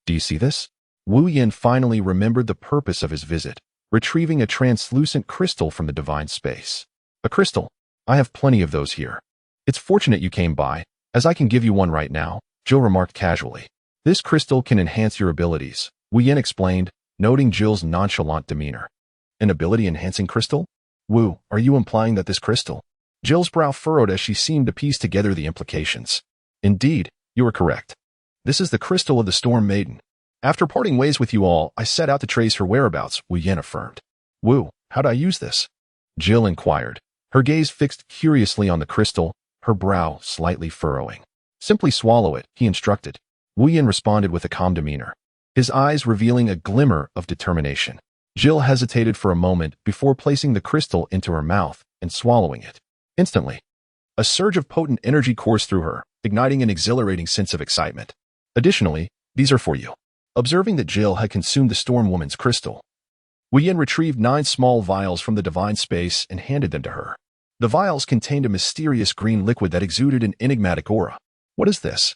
Do you see this? Wu Yin finally remembered the purpose of his visit, retrieving a translucent crystal from the divine space. A crystal? I have plenty of those here. It's fortunate you came by, as I can give you one right now, Jill remarked casually. This crystal can enhance your abilities, Wu Yin explained, noting Jill's nonchalant demeanor. An ability-enhancing crystal? Wu, are you implying that this crystal? Jill's brow furrowed as she seemed to piece together the implications. Indeed, you are correct. This is the crystal of the Storm Maiden. After parting ways with you all, I set out to trace her whereabouts, Wu Yin affirmed. Wu, how do I use this? Jill inquired, her gaze fixed curiously on the crystal, her brow slightly furrowing. Simply swallow it, he instructed. Wu Yin responded with a calm demeanor, his eyes revealing a glimmer of determination. Jill hesitated for a moment before placing the crystal into her mouth and swallowing it. Instantly, a surge of potent energy coursed through her, igniting an exhilarating sense of excitement. Additionally, these are for you. Observing that Jill had consumed the Storm Woman's crystal, Wu Yin retrieved 9 small vials from the divine space and handed them to her. The vials contained a mysterious green liquid that exuded an enigmatic aura. What is this?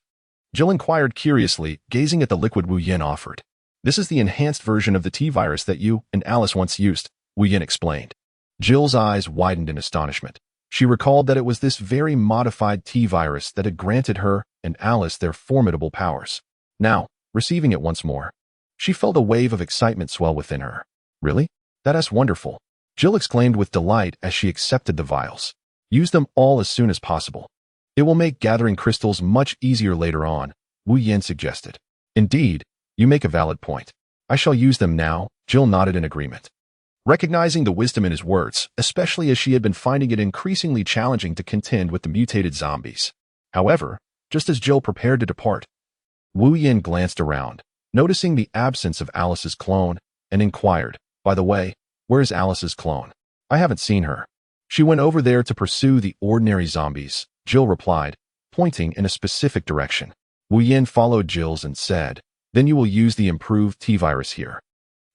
Jill inquired curiously, gazing at the liquid Wu Yin offered. This is the enhanced version of the T-virus that you and Alice once used, Wu Yin explained. Jill's eyes widened in astonishment. She recalled that it was this very modified T-virus that had granted her and Alice their formidable powers. Now, receiving it once more, she felt a wave of excitement swell within her. Really? That's wonderful, Jill exclaimed with delight as she accepted the vials. Use them all as soon as possible. It will make gathering crystals much easier later on, Wu Yin suggested. Indeed, you make a valid point. I shall use them now, Jill nodded in agreement. Recognizing the wisdom in his words, especially as she had been finding it increasingly challenging to contend with the mutated zombies. However, just as Jill prepared to depart, Wu Yin glanced around, noticing the absence of Alice's clone, and inquired, by the way, where is Alice's clone? I haven't seen her. She went over there to pursue the ordinary zombies, Jill replied, pointing in a specific direction. Wu Yin followed Jill's and said, then you will use the improved T-virus here,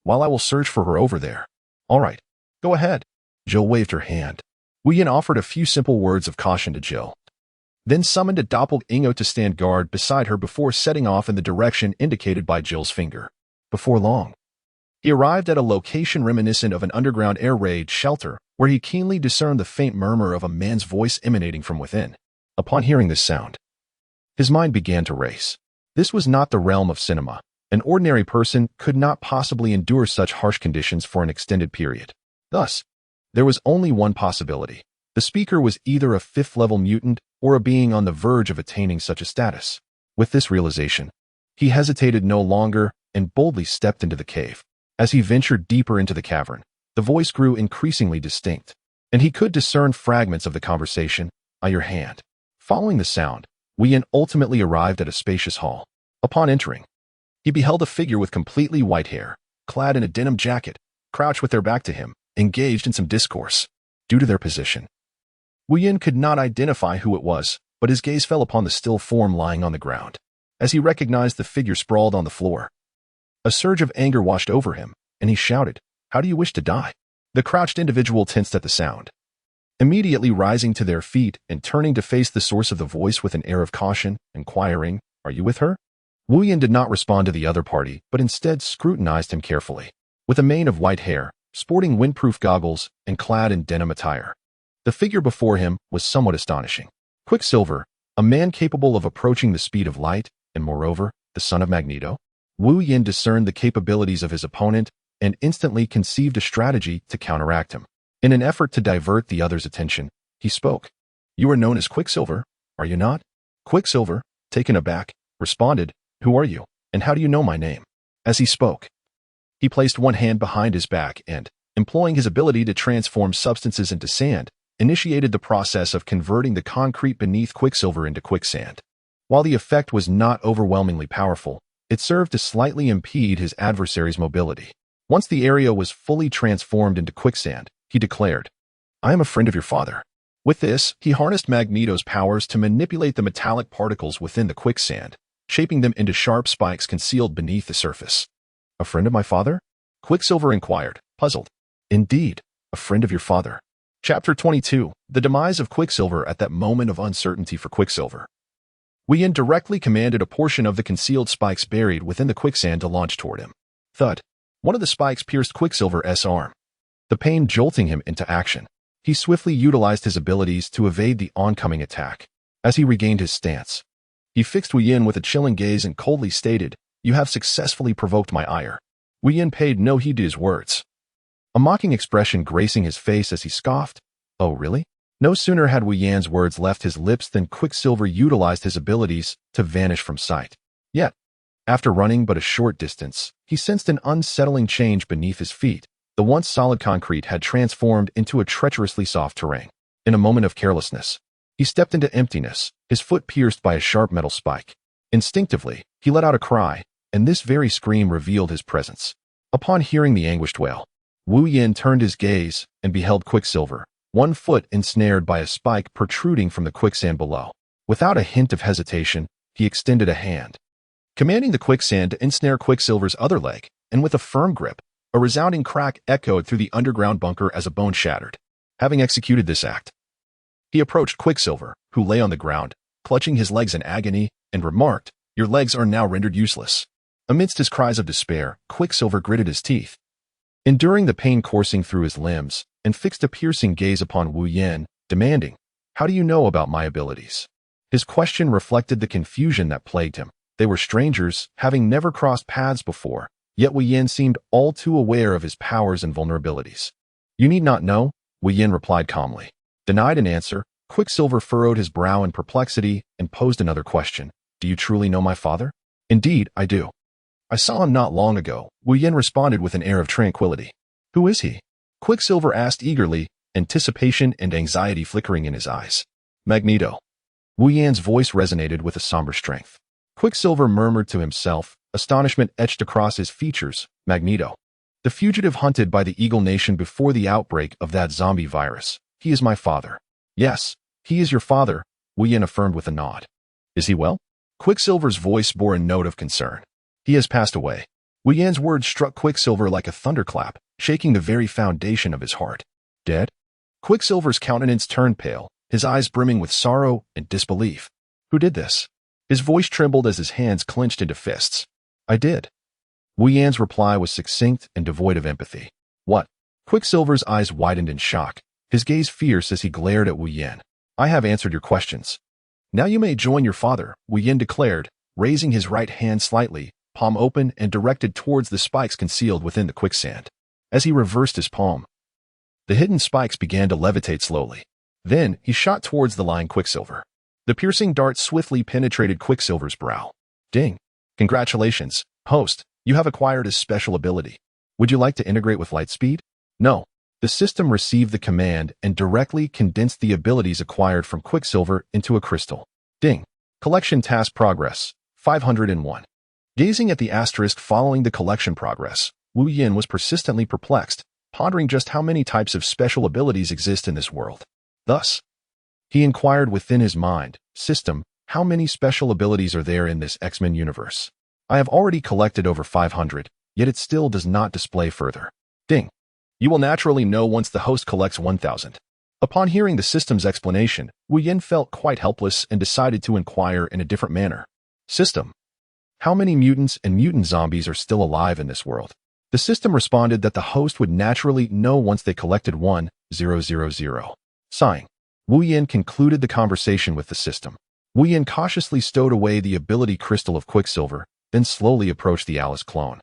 while I will search for her over there. All right, go ahead. Jill waved her hand. Wu Yin offered a few simple words of caution to Jill, then summoned a doppelganger to stand guard beside her before setting off in the direction indicated by Jill's finger. Before long, he arrived at a location reminiscent of an underground air raid shelter, where he keenly discerned the faint murmur of a man's voice emanating from within. Upon hearing this sound, his mind began to race. This was not the realm of cinema. An ordinary person could not possibly endure such harsh conditions for an extended period. Thus, there was only one possibility. The speaker was either a 5th-level mutant or a being on the verge of attaining such a status. With this realization, he hesitated no longer and boldly stepped into the cave. As he ventured deeper into the cavern, the voice grew increasingly distinct, and he could discern fragments of the conversation. Your hand. Following the sound, Wu Yin ultimately arrived at a spacious hall. Upon entering, he beheld a figure with completely white hair, clad in a denim jacket, crouched with their back to him, engaged in some discourse. Due to their position, Wu Yin could not identify who it was, but his gaze fell upon the still form lying on the ground. As he recognized the figure sprawled on the floor, a surge of anger washed over him, and he shouted, "How do you wish to die?" The crouched individual tensed at the sound, immediately rising to their feet and turning to face the source of the voice with an air of caution, inquiring, "Are you with her?" Wu Yin did not respond to the other party, but instead scrutinized him carefully. With a mane of white hair, sporting windproof goggles, and clad in denim attire, the figure before him was somewhat astonishing. Quicksilver, a man capable of approaching the speed of light, and moreover, the son of Magneto. Wu Yin discerned the capabilities of his opponent and instantly conceived a strategy to counteract him. In an effort to divert the other's attention, he spoke. "You are known as Quicksilver, are you not?" Quicksilver, taken aback, responded, "Who are you, and how do you know my name?" As he spoke, he placed one hand behind his back and, employing his ability to transform substances into sand, initiated the process of converting the concrete beneath Quicksilver into quicksand. While the effect was not overwhelmingly powerful, it served to slightly impede his adversary's mobility. Once the area was fully transformed into quicksand, he declared, "I am a friend of your father." With this, he harnessed Magneto's powers to manipulate the metallic particles within the quicksand, shaping them into sharp spikes concealed beneath the surface. "A friend of my father?" Quicksilver inquired, puzzled. "Indeed, a friend of your father." Chapter 22. The demise of Quicksilver. At that moment of uncertainty for Quicksilver, Wien directly commanded a portion of the concealed spikes buried within the quicksand to launch toward him. Thud. One of the spikes pierced Quicksilver's arm, the pain jolting him into action. He swiftly utilized his abilities to evade the oncoming attack. As he regained his stance, he fixed Wien with a chilling gaze and coldly stated, "You have successfully provoked my ire." Wien paid no heed to his words, a mocking expression gracing his face as he scoffed, "Oh, really?" No sooner had Wien's words left his lips than Quicksilver utilized his abilities to vanish from sight. Yet, after running but a short distance, he sensed an unsettling change beneath his feet. The once solid concrete had transformed into a treacherously soft terrain. In a moment of carelessness, he stepped into emptiness, his foot pierced by a sharp metal spike. Instinctively, he let out a cry, and this very scream revealed his presence. Upon hearing the anguished wail, Wu Yin turned his gaze and beheld Quicksilver, one foot ensnared by a spike protruding from the quicksand below. Without a hint of hesitation, he extended a hand, commanding the quicksand to ensnare Quicksilver's other leg, and with a firm grip, a resounding crack echoed through the underground bunker as a bone shattered. Having executed this act, he approached Quicksilver, who lay on the ground, clutching his legs in agony, and remarked, "Your legs are now rendered useless." Amidst his cries of despair, Quicksilver gritted his teeth, enduring the pain coursing through his limbs, and fixed a piercing gaze upon Wu Yin, demanding, "How do you know about my abilities?" His question reflected the confusion that plagued him. They were strangers, having never crossed paths before, yet Wu Yin seemed all too aware of his powers and vulnerabilities. "You need not know," Wu Yin replied calmly. Denied an answer, Quicksilver furrowed his brow in perplexity and posed another question. "Do you truly know my father?" "Indeed, I do. I saw him not long ago," Wu Yin responded with an air of tranquility. "Who is he?" Quicksilver asked eagerly, anticipation and anxiety flickering in his eyes. "Magneto." Wu Yin's voice resonated with a somber strength. Quicksilver murmured to himself, astonishment etched across his features. "Magneto. The fugitive hunted by the Eagle Nation before the outbreak of that zombie virus. He is my father." "Yes, he is your father," Wu Yin affirmed with a nod. "Is he well?" Quicksilver's voice bore a note of concern. "He has passed away." Wu Yin's words struck Quicksilver like a thunderclap, shaking the very foundation of his heart. "Dead?" Quicksilver's countenance turned pale, his eyes brimming with sorrow and disbelief. "Who did this?" His voice trembled as his hands clenched into fists. "I did." Wu Yan's reply was succinct and devoid of empathy. "What?" Quicksilver's eyes widened in shock, his gaze fierce as he glared at Wu Yan. "I have answered your questions. Now you may join your father," Wu Yan declared, raising his right hand slightly, palm open and directed towards the spikes concealed within the quicksand. As he reversed his palm, the hidden spikes began to levitate slowly. Then he shot towards the lying Quicksilver. The piercing dart swiftly penetrated Quicksilver's brow. "Ding! Congratulations, host. You have acquired a special ability. Would you like to integrate with light speed?" "No." The system received the command and directly condensed the abilities acquired from Quicksilver into a crystal. Ding. Collection task progress, 501. Gazing at the asterisk following the collection progress, Wu Yin was persistently perplexed, pondering just how many types of special abilities exist in this world. Thus, he inquired within his mind, "System, how many special abilities are there in this X-Men universe? I have already collected over 500, yet it still does not display further." Ding. You will naturally know once the host collects 1,000. Upon hearing the system's explanation, Wu Yin felt quite helpless and decided to inquire in a different manner. "System, how many mutants and mutant zombies are still alive in this world?" The system responded that the host would naturally know once they collected 1,000. Sighing, Wu Yin concluded the conversation with the system. Wu Yin cautiously stowed away the ability crystal of Quicksilver, then slowly approached the Alice clone.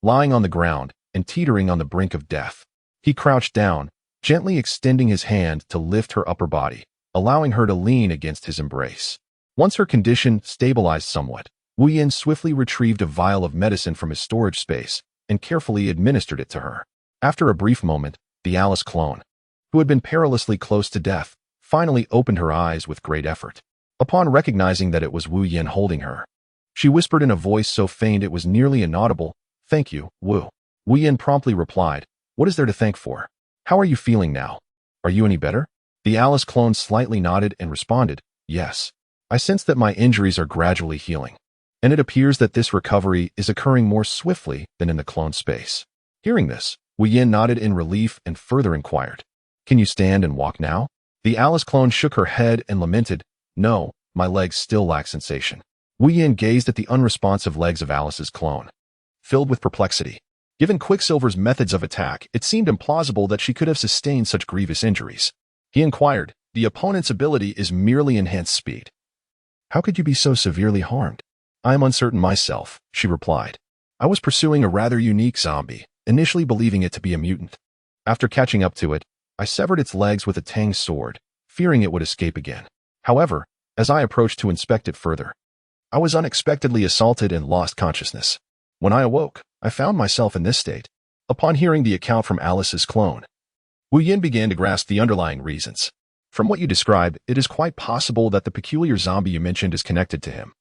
Lying on the ground and teetering on the brink of death, he crouched down, gently extending his hand to lift her upper body, allowing her to lean against his embrace. Once her condition stabilized somewhat, Wu Yin swiftly retrieved a vial of medicine from his storage space and carefully administered it to her. After a brief moment, the Alice clone, who had been perilously close to death, finally opened her eyes with great effort. Upon recognizing that it was Wu Yin holding her, she whispered in a voice so faint it was nearly inaudible, "Thank you, Wu." Wu Yin promptly replied, "What is there to thank for? How are you feeling now? Are you any better?" The Alice clone slightly nodded and responded, "Yes. I sense that my injuries are gradually healing, and it appears that this recovery is occurring more swiftly than in the clone space." Hearing this, Wu Yin nodded in relief and further inquired, "Can you stand and walk now?" The Alice clone shook her head and lamented, "No, my legs still lack sensation." Wu Yin gazed at the unresponsive legs of Alice's clone, filled with perplexity. Given Quicksilver's methods of attack, it seemed implausible that she could have sustained such grievous injuries. He inquired, "The opponent's ability is merely enhanced speed. How could you be so severely harmed?" "I am uncertain myself," she replied. "I was pursuing a rather unique zombie, initially believing it to be a mutant. After catching up to it, I severed its legs with a Tang sword, fearing it would escape again. However, as I approached to inspect it further, I was unexpectedly assaulted and lost consciousness. When I awoke, I found myself in this state." Upon hearing the account from Alice's clone, Wu Yin began to grasp the underlying reasons. "From what you describe, it is quite possible that the peculiar zombie you mentioned is connected to him."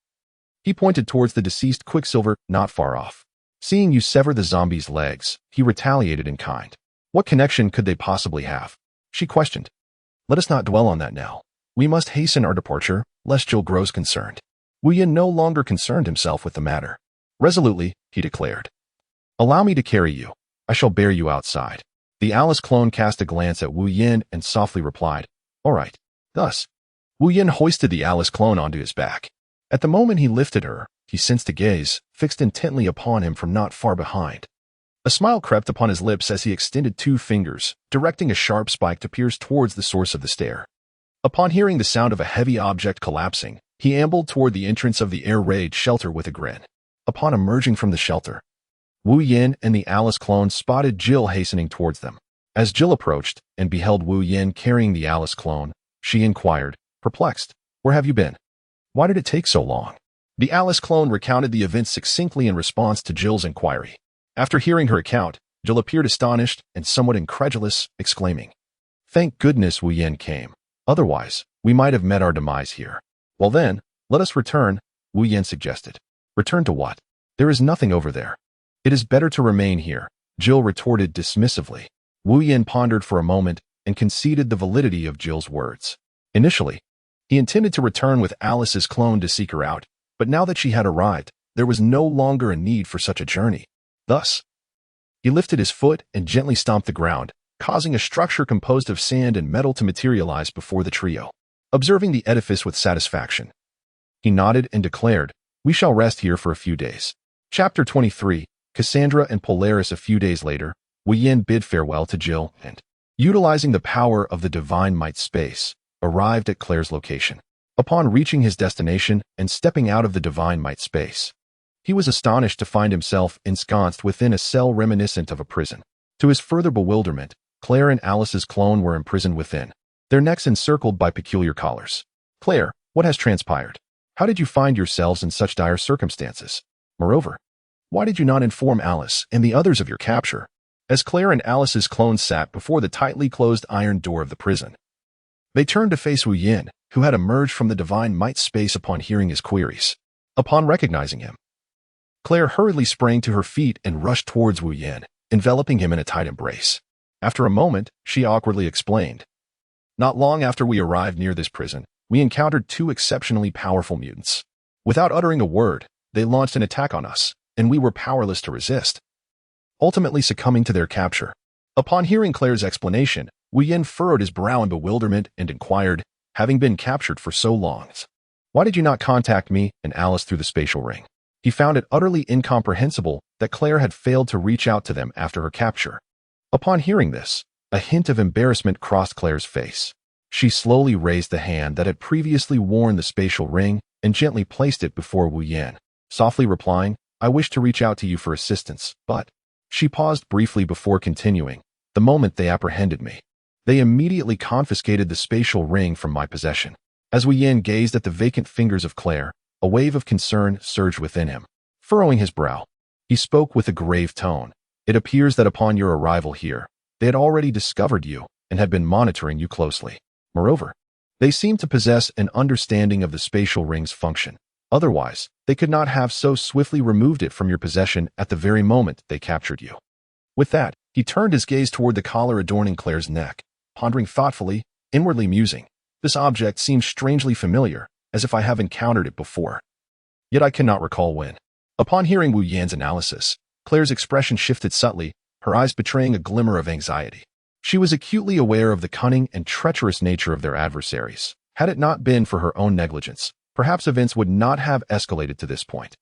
He pointed towards the deceased Quicksilver not far off. "Seeing you sever the zombie's legs, he retaliated in kind. What connection could they possibly have?" she questioned. "Let us not dwell on that now. We must hasten our departure, lest Jill grows concerned." Wu Yin no longer concerned himself with the matter. Resolutely, he declared, "Allow me to carry you. I shall bear you outside." The Alice clone cast a glance at Wu Yin and softly replied, "All right." Thus, Wu Yin hoisted the Alice clone onto his back. At the moment he lifted her, he sensed a gaze fixed intently upon him from not far behind. A smile crept upon his lips as he extended 2 fingers, directing a sharp spike to pierce towards the source of the stare. Upon hearing the sound of a heavy object collapsing, he ambled toward the entrance of the air raid shelter with a grin. Upon emerging from the shelter, Wu Yin and the Alice clone spotted Jill hastening towards them. As Jill approached and beheld Wu Yin carrying the Alice clone, she inquired, perplexed, "Where have you been? Why did it take so long?" The Alice clone recounted the events succinctly in response to Jill's inquiry. After hearing her account, Jill appeared astonished and somewhat incredulous, exclaiming, "Thank goodness Wu Yin came. Otherwise, we might have met our demise here." "Well then, let us return," Wu Yin suggested. "Return to what? There is nothing over there." "It is better to remain here," Jill retorted dismissively. Wu Yin pondered for a moment and conceded the validity of Jill's words. Initially, he intended to return with Alice's clone to seek her out, but now that she had arrived, there was no longer a need for such a journey. Thus, he lifted his foot and gently stomped the ground, causing a structure composed of sand and metal to materialize before the trio. Observing the edifice with satisfaction, he nodded and declared, "We shall rest here for a few days." Chapter 23, Cassandra and Polaris. A few days later, Wu Yin bid farewell to Jill and, utilizing the power of the divine might space, arrived at Claire's location. Upon reaching his destination and stepping out of the divine might space, he was astonished to find himself ensconced within a cell reminiscent of a prison. To his further bewilderment, Claire and Alice's clone were imprisoned within, their necks encircled by peculiar collars. "Claire, what has transpired? How did you find yourselves in such dire circumstances? Moreover, why did you not inform Alice and the others of your capture?" As Claire and Alice's clone sat before the tightly closed iron door of the prison, they turned to face Wu Yin, who had emerged from the divine might space upon hearing his queries. Upon recognizing him, Claire hurriedly sprang to her feet and rushed towards Wu Yin, enveloping him in a tight embrace. After a moment, she awkwardly explained, "Not long after we arrived near this prison, we encountered 2 exceptionally powerful mutants. Without uttering a word, they launched an attack on us, and we were powerless to resist, ultimately succumbing to their capture." Upon hearing Claire's explanation, Wu Yin furrowed his brow in bewilderment and inquired, "Having been captured for so long, why did you not contact me and Alice through the spatial ring?" He found it utterly incomprehensible that Claire had failed to reach out to them after her capture. Upon hearing this, a hint of embarrassment crossed Claire's face. She slowly raised the hand that had previously worn the spatial ring and gently placed it before Wu Yin, softly replying, "I wish to reach out to you for assistance, but..." She paused briefly before continuing, "The moment they apprehended me, they immediately confiscated the spatial ring from my possession." As Wu Yin gazed at the vacant fingers of Claire, a wave of concern surged within him. Furrowing his brow, he spoke with a grave tone. "It appears that upon your arrival here, they had already discovered you and had been monitoring you closely. Moreover, they seem to possess an understanding of the spatial ring's function. Otherwise, they could not have so swiftly removed it from your possession at the very moment they captured you." With that, he turned his gaze toward the collar adorning Claire's neck, pondering thoughtfully, inwardly musing. This object seems strangely familiar, as if I have encountered it before. Yet I cannot recall when. Upon hearing Wu Yan's analysis, Claire's expression shifted subtly, her eyes betraying a glimmer of anxiety. She was acutely aware of the cunning and treacherous nature of their adversaries. Had it not been for her own negligence, perhaps events would not have escalated to this point.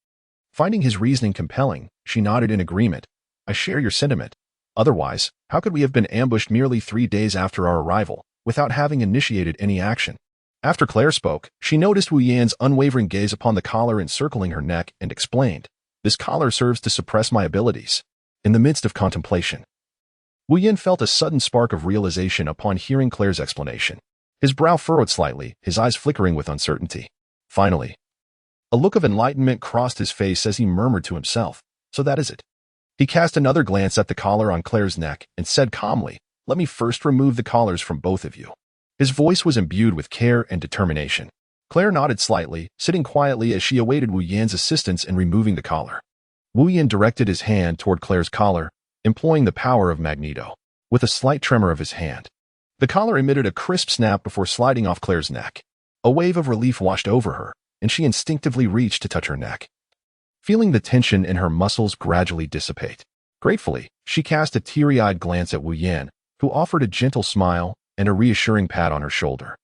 Finding his reasoning compelling, she nodded in agreement. I share your sentiment. Otherwise, how could we have been ambushed merely 3 days after our arrival, without having initiated any action? After Claire spoke, she noticed Wu Yan's unwavering gaze upon the collar encircling her neck and explained, "This collar serves to suppress my abilities." In the midst of contemplation, Wu Yan felt a sudden spark of realization upon hearing Claire's explanation. His brow furrowed slightly, his eyes flickering with uncertainty. Finally, a look of enlightenment crossed his face as he murmured to himself, "So that is it." He cast another glance at the collar on Claire's neck and said calmly, "Let me first remove the collars from both of you." His voice was imbued with care and determination. Claire nodded slightly, sitting quietly as she awaited Wu Yan's assistance in removing the collar. Wu Yan directed his hand toward Claire's collar, employing the power of Magneto. With a slight tremor of his hand, the collar emitted a crisp snap before sliding off Claire's neck. A wave of relief washed over her, and she instinctively reached to touch her neck. Feeling the tension in her muscles gradually dissipate. Gratefully, she cast a teary-eyed glance at Wu Yan, who offered a gentle smile and a reassuring pat on her shoulder,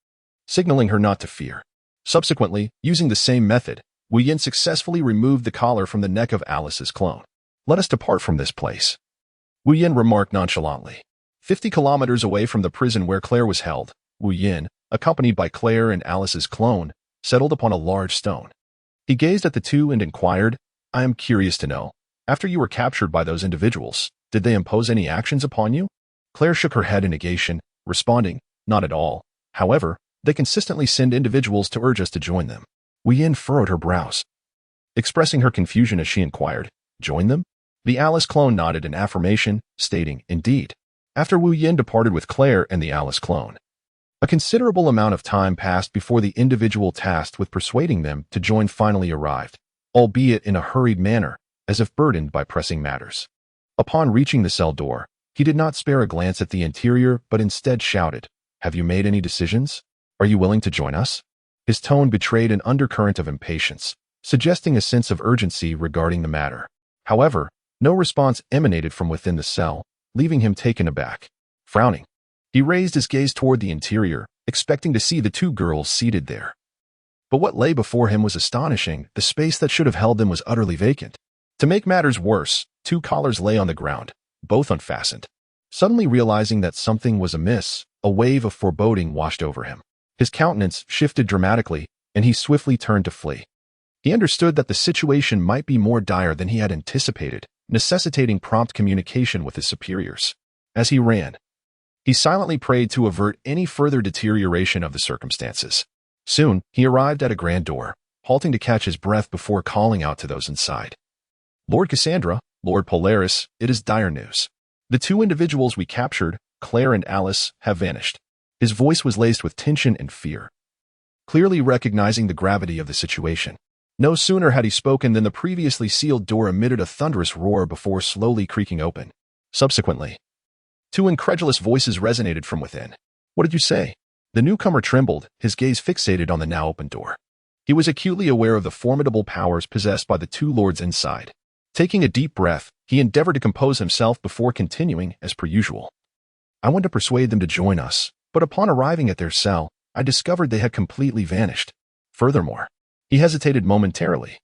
signaling her not to fear. Subsequently, using the same method, Wu Yan successfully removed the collar from the neck of Alice's clone. "Let us depart from this place," Wu Yan remarked nonchalantly. 50 kilometers away from the prison where Claire was held, Wu Yan, accompanied by Claire and Alice's clone, settled upon a large stone. He gazed at the two and inquired, "I am curious to know, after you were captured by those individuals, did they impose any actions upon you?" Claire shook her head in negation, responding, "Not at all. However, they consistently send individuals to urge us to join them." Wu Yan furrowed her brows, expressing her confusion as she inquired, "Join them?" The Alice clone nodded in affirmation, stating, "Indeed." After Wu Yan departed with Claire and the Alice clone, a considerable amount of time passed before the individual tasked with persuading them to join finally arrived, albeit in a hurried manner, as if burdened by pressing matters. Upon reaching the cell door, he did not spare a glance at the interior but instead shouted, "Have you made any decisions? Are you willing to join us?" His tone betrayed an undercurrent of impatience, suggesting a sense of urgency regarding the matter. However, no response emanated from within the cell, leaving him taken aback. Frowning, he raised his gaze toward the interior, expecting to see the two girls seated there. But what lay before him was astonishing. The space that should have held them was utterly vacant. To make matters worse, 2 collars lay on the ground, both unfastened. Suddenly realizing that something was amiss, a wave of foreboding washed over him. His countenance shifted dramatically, and he swiftly turned to flee. He understood that the situation might be more dire than he had anticipated, necessitating prompt communication with his superiors. As he ran, he silently prayed to avert any further deterioration of the circumstances. Soon, he arrived at a grand door, halting to catch his breath before calling out to those inside. "Lord Cassandra, Lord Polaris, it is dire news. The 2 individuals we captured, Claire and Alice, have vanished." His voice was laced with tension and fear, clearly recognizing the gravity of the situation. No sooner had he spoken than the previously sealed door emitted a thunderous roar before slowly creaking open. Subsequently, 2 incredulous voices resonated from within. "What did you say?" The newcomer trembled, his gaze fixated on the now open door. He was acutely aware of the formidable powers possessed by the 2 lords inside. Taking a deep breath, he endeavored to compose himself before continuing as per usual. "I wanted to persuade them to join us, but upon arriving at their cell, I discovered they had completely vanished. Furthermore," he hesitated momentarily,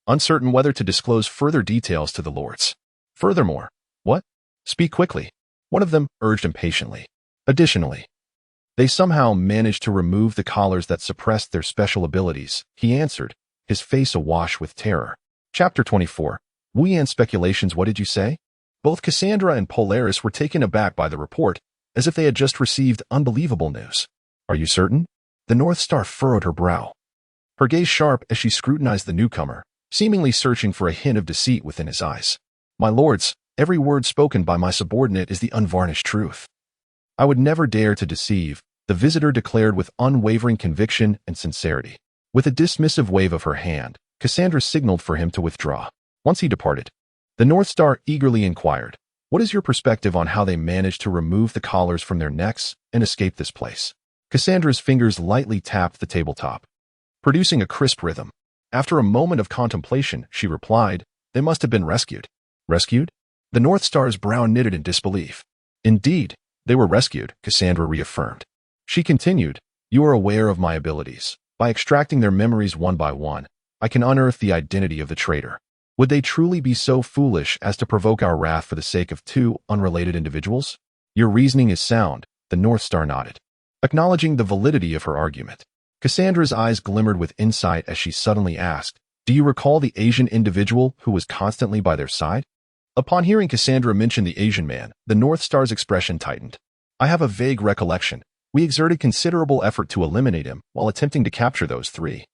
uncertain whether to disclose further details to the lords. "Furthermore, what?" "Speak quickly," one of them urged impatiently. "Additionally, they somehow managed to remove the collars that suppressed their special abilities," he answered, his face awash with terror. Chapter 24. Wu Yan's speculations. What did you say? Both Cassandra and Polaris were taken aback by the report, as if they had just received unbelievable news. "Are you certain?" The North Star furrowed her brow, her gaze sharp as she scrutinized the newcomer, seemingly searching for a hint of deceit within his eyes. "My lords, every word spoken by my subordinate is the unvarnished truth. I would never dare to deceive," the visitor declared with unwavering conviction and sincerity. With a dismissive wave of her hand, Cassandra signaled for him to withdraw. Once he departed, the North Star eagerly inquired, What is your perspective on how they managed to remove the collars from their necks and escape this place? Cassandra's fingers lightly tapped the tabletop, producing a crisp rhythm. After a moment of contemplation, she replied, "They must have been rescued." Rescued? The North Star's brow knitted in disbelief. "Indeed, they were rescued," Cassandra reaffirmed. She continued, "You are aware of my abilities. By extracting their memories one by one, I can unearth the identity of the traitor. Would they truly be so foolish as to provoke our wrath for the sake of two unrelated individuals? Your reasoning is sound," the North Star nodded, acknowledging the validity of her argument. Cassandra's eyes glimmered with insight as she suddenly asked, "Do you recall the Asian individual who was constantly by their side?" Upon hearing Cassandra mention the Asian man, the North Star's expression tightened. "I have a vague recollection. We exerted considerable effort to eliminate him while attempting to capture those three."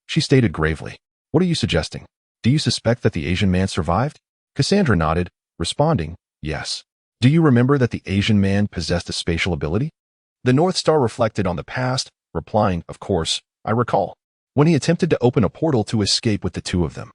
She stated gravely, "What are you suggesting? Do you suspect that the Asian man survived?" Cassandra nodded, responding, "Yes." "Do you remember that the Asian man possessed a spatial ability?" The North Star reflected on the past, replying, "Of course, I recall. When he attempted to open a portal to escape with the two of them.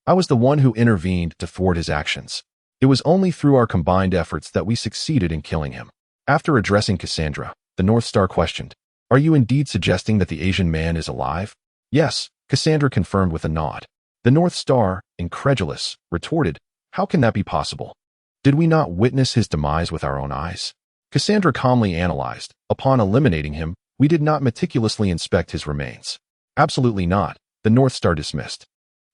I was the one who intervened to thwart his actions. It was only through our combined efforts that we succeeded in killing him." After addressing Cassandra, the North Star questioned, "Are you indeed suggesting that the Asian man is alive?" "Yes," Cassandra confirmed with a nod. The North Star, incredulous, retorted, "How can that be possible? Did we not witness his demise with our own eyes?" Cassandra calmly analyzed, "Upon eliminating him, we did not meticulously inspect his remains." "Absolutely not," the North Star dismissed.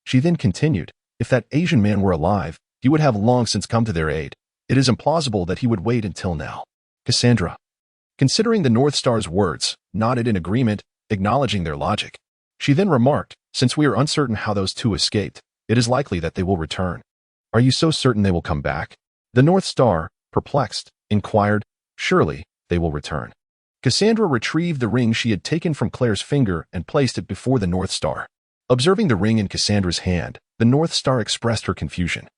She then continued, "If that Asian man were alive, he would have long since come to their aid. It is implausible that he would wait until now." Cassandra, considering the North Star's words, nodded in agreement, acknowledging their logic. She then remarked, "Since we are uncertain how those two escaped, it is likely that they will return." "Are you so certain they will come back?" The North Star, perplexed, inquired, "Surely, they will return." Cassandra retrieved the ring she had taken from Claire's finger and placed it before the North Star. Observing the ring in Cassandra's hand, the North Star expressed her confusion.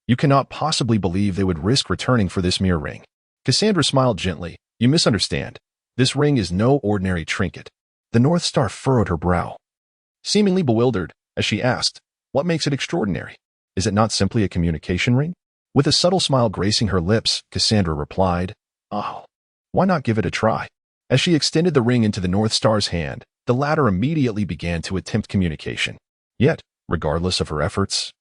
"You cannot possibly believe they would risk returning for this mere ring." Cassandra smiled gently, "You misunderstand. This ring is no ordinary trinket." The North Star furrowed her brow, seemingly bewildered, as she asked, "What makes it extraordinary? Is it not simply a communication ring?" With a subtle smile gracing her lips, Cassandra replied, "Oh, why not give it a try?" As she extended the ring into the North Star's hand, the latter immediately began to attempt communication. Yet, regardless of her efforts,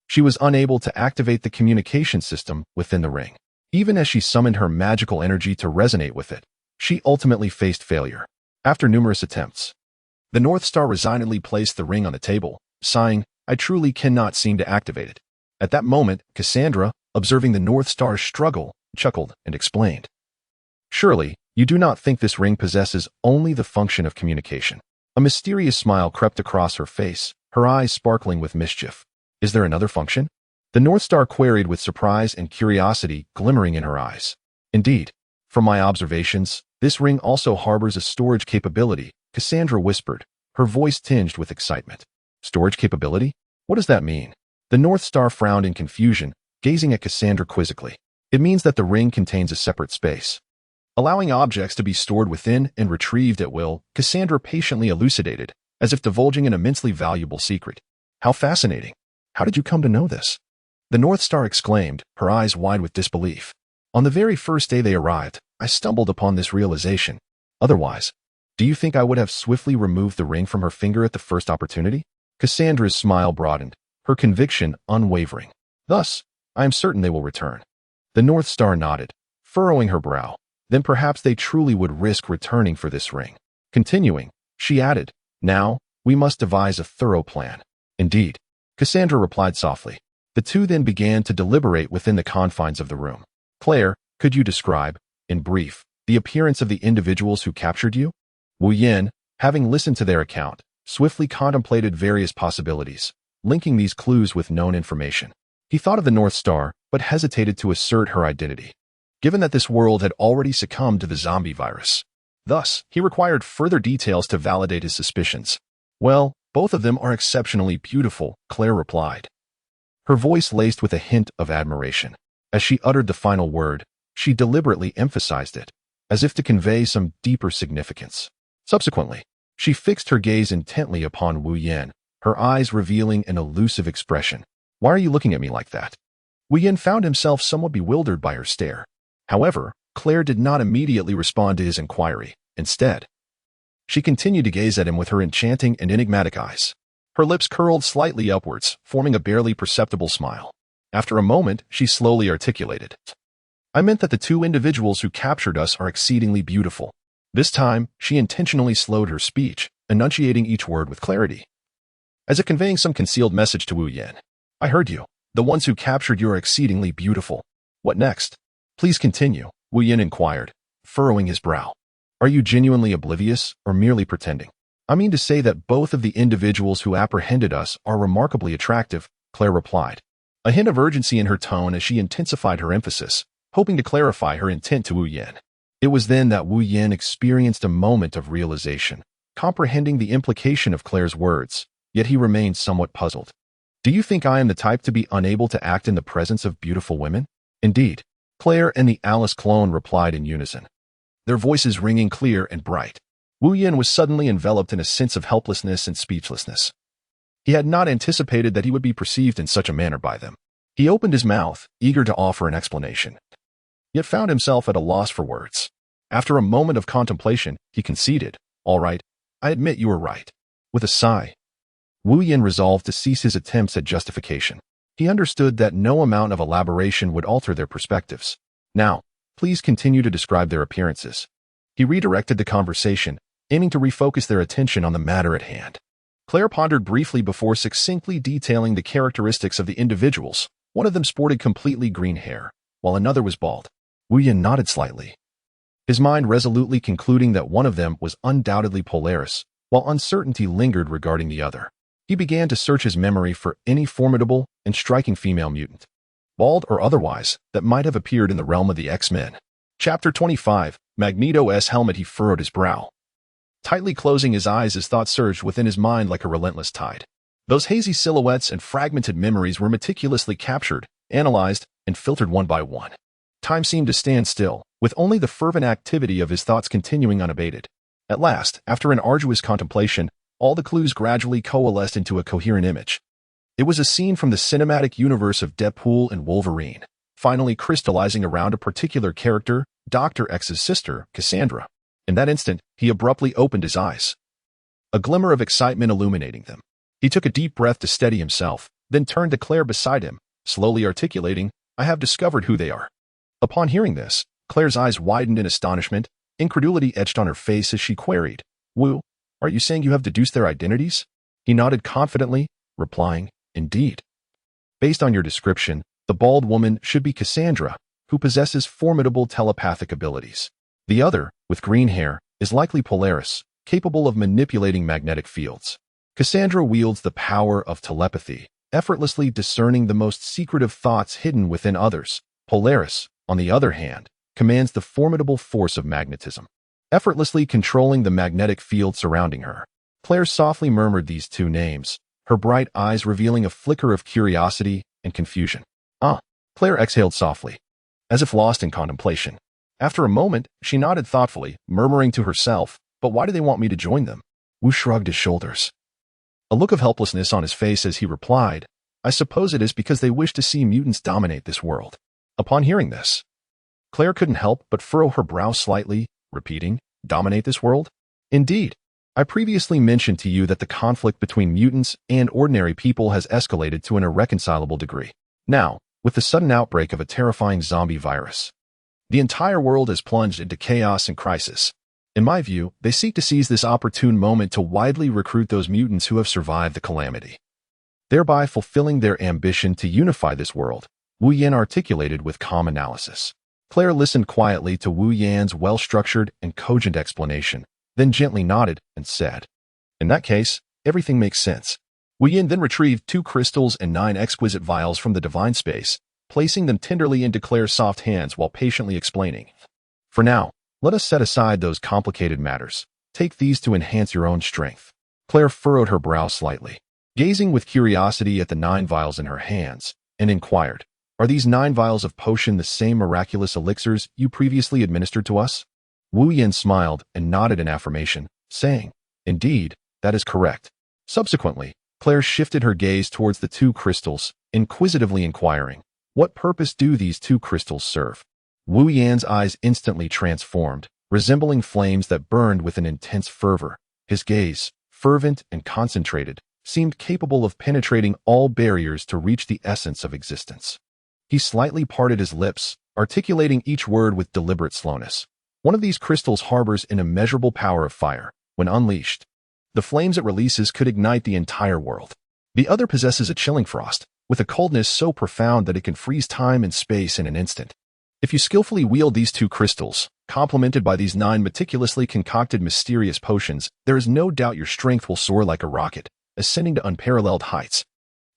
she was unable to activate the communication system within the ring. Even as she summoned her magical energy to resonate with it, she ultimately faced failure. After numerous attempts, the North Star resignedly placed the ring on the table, sighing, "I truly cannot seem to activate it." At that moment, Cassandra, observing the North Star's struggle, chuckled and explained, "Surely, you do not think this ring possesses only the function of communication." A mysterious smile crept across her face, her eyes sparkling with mischief. "Is there another function?" The North Star queried with surprise and curiosity glimmering in her eyes. "Indeed, from my observations, this ring also harbors a storage capability," Cassandra whispered, her voice tinged with excitement. "Storage capability? What does that mean?" The North Star frowned in confusion, gazing at Cassandra quizzically. "It means that the ring contains a separate space, allowing objects to be stored within and retrieved at will," Cassandra patiently elucidated, as if divulging an immensely valuable secret. "How fascinating. How did you come to know this?" The North Star exclaimed, her eyes wide with disbelief. "On the very first day they arrived, I stumbled upon this realization. Otherwise, do you think I would have swiftly removed the ring from her finger at the first opportunity?" Cassandra's smile broadened, her conviction unwavering. "Thus, I am certain they will return." The North Star nodded, furrowing her brow. "Then perhaps they truly would risk returning for this ring." Continuing, she added, "Now, we must devise a thorough plan." "Indeed," Cassandra replied softly. The two then began to deliberate within the confines of the room. "Claire, could you describe, in brief, the appearance of the individuals who captured you?" Wu Yin, having listened to their account, swiftly contemplated various possibilities, linking these clues with known information. He thought of the North Star, but hesitated to assert her identity, given that this world had already succumbed to the zombie virus. Thus, he required further details to validate his suspicions. "Well, both of them are exceptionally beautiful," Claire replied, her voice laced with a hint of admiration. As she uttered the final word, she deliberately emphasized it, as if to convey some deeper significance. Subsequently, she fixed her gaze intently upon Wu Yan, her eyes revealing an elusive expression. "Why are you looking at me like that?" Wu Yin found himself somewhat bewildered by her stare. However, Claire did not immediately respond to his inquiry. Instead, she continued to gaze at him with her enchanting and enigmatic eyes. Her lips curled slightly upwards, forming a barely perceptible smile. After a moment, she slowly articulated, "I meant that the two individuals who captured us are exceedingly beautiful." This time, she intentionally slowed her speech, enunciating each word with clarity, as if conveying some concealed message to Wu Yin. "I heard you. The ones who captured you are exceedingly beautiful. What next?" "Please continue," Wu Yin inquired, furrowing his brow. "Are you genuinely oblivious or merely pretending?" "I mean to say that both of the individuals who apprehended us are remarkably attractive," Claire replied, a hint of urgency in her tone as she intensified her emphasis, hoping to clarify her intent to Wu Yin. It was then that Wu Yin experienced a moment of realization, comprehending the implication of Claire's words, yet he remained somewhat puzzled. "Do you think I am the type to be unable to act in the presence of beautiful women?" "Indeed," Claire and the Alice clone replied in unison, their voices ringing clear and bright. Wu Yin was suddenly enveloped in a sense of helplessness and speechlessness. He had not anticipated that he would be perceived in such a manner by them. He opened his mouth, eager to offer an explanation, yet found himself at a loss for words. After a moment of contemplation, he conceded, "All right, I admit you were right." With a sigh, Wu Yin resolved to cease his attempts at justification. He understood that no amount of elaboration would alter their perspectives. "Now, please continue to describe their appearances." He redirected the conversation, aiming to refocus their attention on the matter at hand. Claire pondered briefly before succinctly detailing the characteristics of the individuals. One of them sported completely green hair, while another was bald. Wu Yin nodded slightly, his mind resolutely concluding that one of them was undoubtedly Polaris, while uncertainty lingered regarding the other. He began to search his memory for any formidable and striking female mutant, bald or otherwise, that might have appeared in the realm of the X-Men. Chapter 25, Magneto's Helmet. He furrowed his brow, tightly closing his eyes as thoughts surged within his mind like a relentless tide. Those hazy silhouettes and fragmented memories were meticulously captured, analyzed, and filtered one by one. Time seemed to stand still, with only the fervent activity of his thoughts continuing unabated. At last, after an arduous contemplation, all the clues gradually coalesced into a coherent image. It was a scene from the cinematic universe of Deadpool and Wolverine, finally crystallizing around a particular character, Dr. X's sister, Cassandra. In that instant, he abruptly opened his eyes, a glimmer of excitement illuminating them. He took a deep breath to steady himself, then turned to Claire beside him, slowly articulating, "I have discovered who they are." Upon hearing this, Claire's eyes widened in astonishment, incredulity etched on her face as she queried, "Wu, are you saying you have deduced their identities?" He nodded confidently, replying, "Indeed. Based on your description, the bald woman should be Cassandra, who possesses formidable telepathic abilities. The other, with green hair, is likely Polaris, capable of manipulating magnetic fields. Cassandra wields the power of telepathy, effortlessly discerning the most secretive thoughts hidden within others. Polaris, on the other hand, commands the formidable force of magnetism, effortlessly controlling the magnetic field surrounding her." Claire softly murmured these two names, her bright eyes revealing a flicker of curiosity and confusion. "Ah," Claire exhaled softly, as if lost in contemplation. After a moment, she nodded thoughtfully, murmuring to herself, "But why do they want me to join them?" Wu shrugged his shoulders, a look of helplessness on his face as he replied, "I suppose it is because they wish to see mutants dominate this world." Upon hearing this, Claire couldn't help but furrow her brow slightly, repeating, "Dominate this world?" "Indeed. I previously mentioned to you that the conflict between mutants and ordinary people has escalated to an irreconcilable degree. Now, with the sudden outbreak of a terrifying zombie virus, the entire world has plunged into chaos and crisis. In my view, they seek to seize this opportune moment to widely recruit those mutants who have survived the calamity, thereby fulfilling their ambition to unify this world," Wu Yin articulated with calm analysis. Claire listened quietly to Wu Yan's well-structured and cogent explanation, then gently nodded and said, "In that case, everything makes sense." Wu Yin then retrieved 2 crystals and 9 exquisite vials from the divine space, placing them tenderly into Claire's soft hands while patiently explaining, "For now, let us set aside those complicated matters. Take these to enhance your own strength." Claire furrowed her brow slightly, gazing with curiosity at the 9 vials in her hands, and inquired, "Are these 9 vials of potion the same miraculous elixirs you previously administered to us?" Wu Yin smiled and nodded in affirmation, saying, "Indeed, that is correct." Subsequently, Claire shifted her gaze towards the 2 crystals, inquisitively inquiring, What purpose do these two crystals serve? Wu Yan's eyes instantly transformed, resembling flames that burned with an intense fervor. His gaze, fervent and concentrated, seemed capable of penetrating all barriers to reach the essence of existence. He slightly parted his lips, articulating each word with deliberate slowness. One of these crystals harbors an immeasurable power of fire. When unleashed, the flames it releases could ignite the entire world. The other possesses a chilling frost, with a coldness so profound that it can freeze time and space in an instant. If you skillfully wield these two crystals, complemented by these 9 meticulously concocted mysterious potions, there is no doubt your strength will soar like a rocket, ascending to unparalleled heights.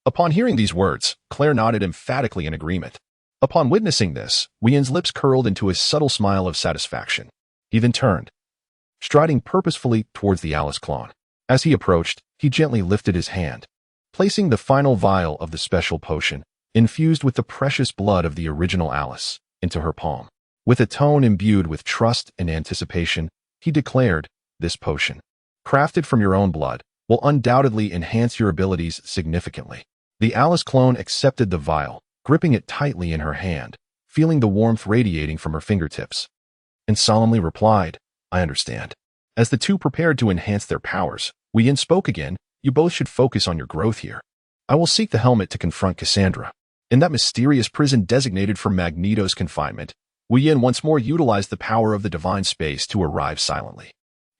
Upon hearing these words, Claire nodded emphatically in agreement. Upon witnessing this, Wien's lips curled into a subtle smile of satisfaction. He then turned, striding purposefully towards the Alice clone. As he approached, he gently lifted his hand, placing the final vial of the special potion, infused with the precious blood of the original Alice, into her palm. With a tone imbued with trust and anticipation, he declared, "This potion, crafted from your own blood, will undoubtedly enhance your abilities significantly." The Alice clone accepted the vial, gripping it tightly in her hand, feeling the warmth radiating from her fingertips, and solemnly replied, "I understand." As the two prepared to enhance their powers, Wien spoke again, "You both should focus on your growth here. I will seek the helmet to confront Cassandra." In that mysterious prison designated for Magneto's confinement, Wien once more utilized the power of the divine space to arrive silently.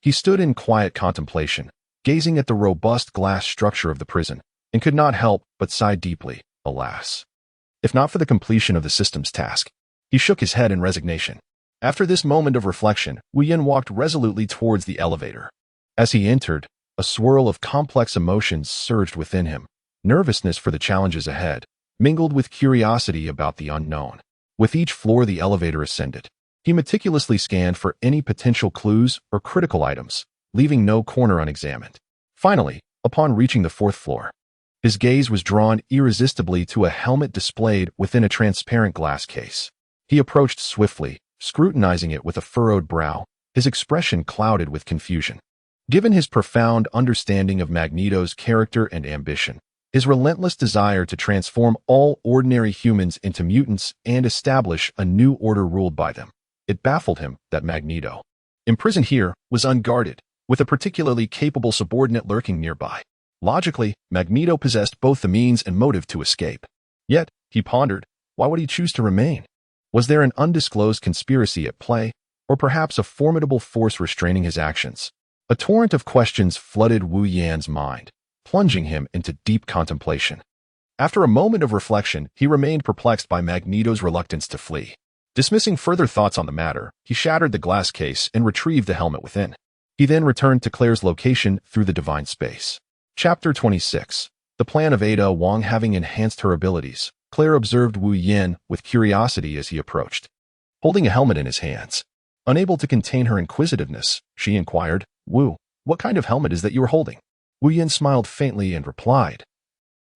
He stood in quiet contemplation, gazing at the robust glass structure of the prison, and could not help but sigh deeply, alas. If not for the completion of the system's task. He shook his head in resignation. After this moment of reflection, Wien walked resolutely towards the elevator. As he entered, a swirl of complex emotions surged within him. Nervousness for the challenges ahead, mingled with curiosity about the unknown. With each floor the elevator ascended, he meticulously scanned for any potential clues or critical items, leaving no corner unexamined. Finally, upon reaching the 4th floor, his gaze was drawn irresistibly to a helmet displayed within a transparent glass case. He approached swiftly, scrutinizing it with a furrowed brow, his expression clouded with confusion. Given his profound understanding of Magneto's character and ambition, his relentless desire to transform all ordinary humans into mutants and establish a new order ruled by them, it baffled him that Magneto, imprisoned here, was unguarded, with a particularly capable subordinate lurking nearby. Logically, Magneto possessed both the means and motive to escape. Yet, he pondered, why would he choose to remain? Was there an undisclosed conspiracy at play, or perhaps a formidable force restraining his actions? A torrent of questions flooded Wu Yan's mind, plunging him into deep contemplation. After a moment of reflection, he remained perplexed by Magneto's reluctance to flee. Dismissing further thoughts on the matter, he shattered the glass case and retrieved the helmet within. He then returned to Claire's location through the divine space. Chapter 26. The plan of Ada Wong having enhanced her abilities, Claire observed Wu Yan with curiosity as he approached. Holding a helmet in his hands, unable to contain her inquisitiveness, she inquired, "Wu, what kind of helmet is that you are holding?" Wu Yan smiled faintly and replied,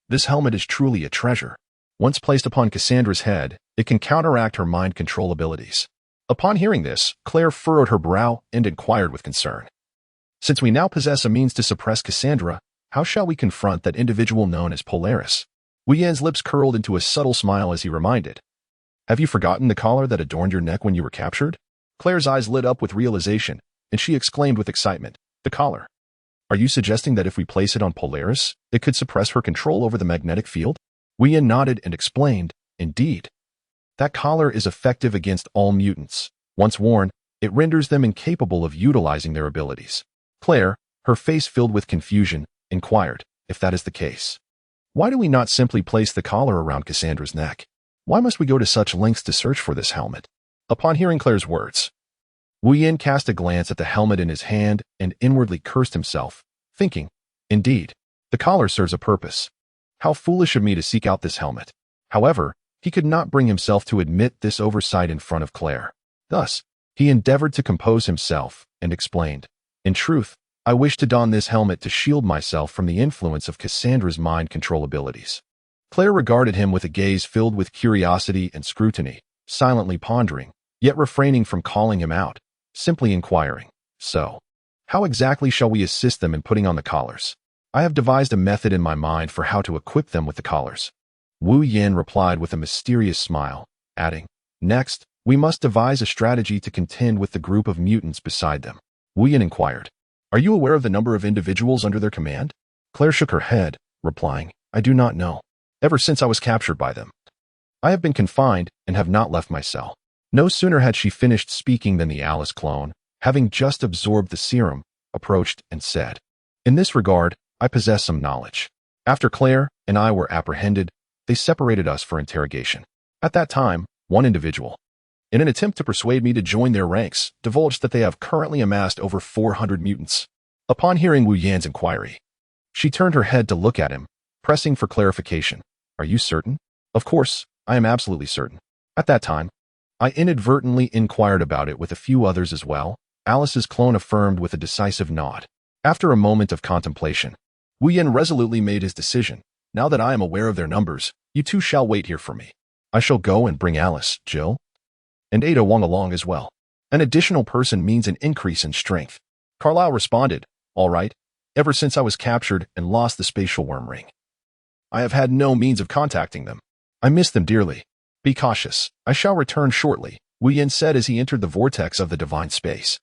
"This helmet is truly a treasure. Once placed upon Cassandra's head, it can counteract her mind control abilities." Upon hearing this, Claire furrowed her brow and inquired with concern, "Since we now possess a means to suppress Cassandra, how shall we confront that individual known as Polaris?" Wu Yan's lips curled into a subtle smile as he reminded, "Have you forgotten the collar that adorned your neck when you were captured?" Claire's eyes lit up with realization, and she exclaimed with excitement, "The collar? Are you suggesting that if we place it on Polaris, it could suppress her control over the magnetic field?" Wu Yan nodded and explained, "Indeed. That collar is effective against all mutants. Once worn, it renders them incapable of utilizing their abilities." Claire, her face filled with confusion, inquired, "If that is the case, why do we not simply place the collar around Cassandra's neck? Why must we go to such lengths to search for this helmet?" Upon hearing Claire's words, Wu Yan cast a glance at the helmet in his hand and inwardly cursed himself, thinking, "Indeed, the collar serves a purpose. How foolish of me to seek out this helmet." However, he could not bring himself to admit this oversight in front of Claire. Thus, he endeavored to compose himself and explained, "In truth, I wish to don this helmet to shield myself from the influence of Cassandra's mind control abilities." Claire regarded him with a gaze filled with curiosity and scrutiny, silently pondering, yet refraining from calling him out, simply inquiring, "So, how exactly shall we assist them in putting on the collars?" "I have devised a method in my mind for how to equip them with the collars. Wu Yin replied with a mysterious smile, adding, "Next, we must devise a strategy to contend with the group of mutants beside them." Wu Yin inquired, "Are you aware of the number of individuals under their command?" Claire shook her head, replying, "I do not know. Ever since I was captured by them, I have been confined and have not left my cell." No sooner had she finished speaking than the Alice clone, having just absorbed the serum, approached and said, "In this regard, I possess some knowledge. After Claire and I were apprehended, they separated us for interrogation. At that time, one individual, in an attempt to persuade me to join their ranks, divulged that they have currently amassed over 400 mutants." Upon hearing Wu Yan's inquiry, she turned her head to look at him, pressing for clarification. "Are you certain?" "Of course, I am absolutely certain. At that time, I inadvertently inquired about it with a few others as well," Alice's clone affirmed with a decisive nod. After a moment of contemplation, Wu Yan resolutely made his decision. "Now that I am aware of their numbers, you two shall wait here for me. I shall go and bring Alice, Jill, and Ada Wong along as well. An additional person means an increase in strength." Carlyle responded, "All right. Ever since I was captured and lost the spatial worm ring, I have had no means of contacting them. I miss them dearly. Be cautious. I shall return shortly," Wu Yan said as he entered the vortex of the divine space.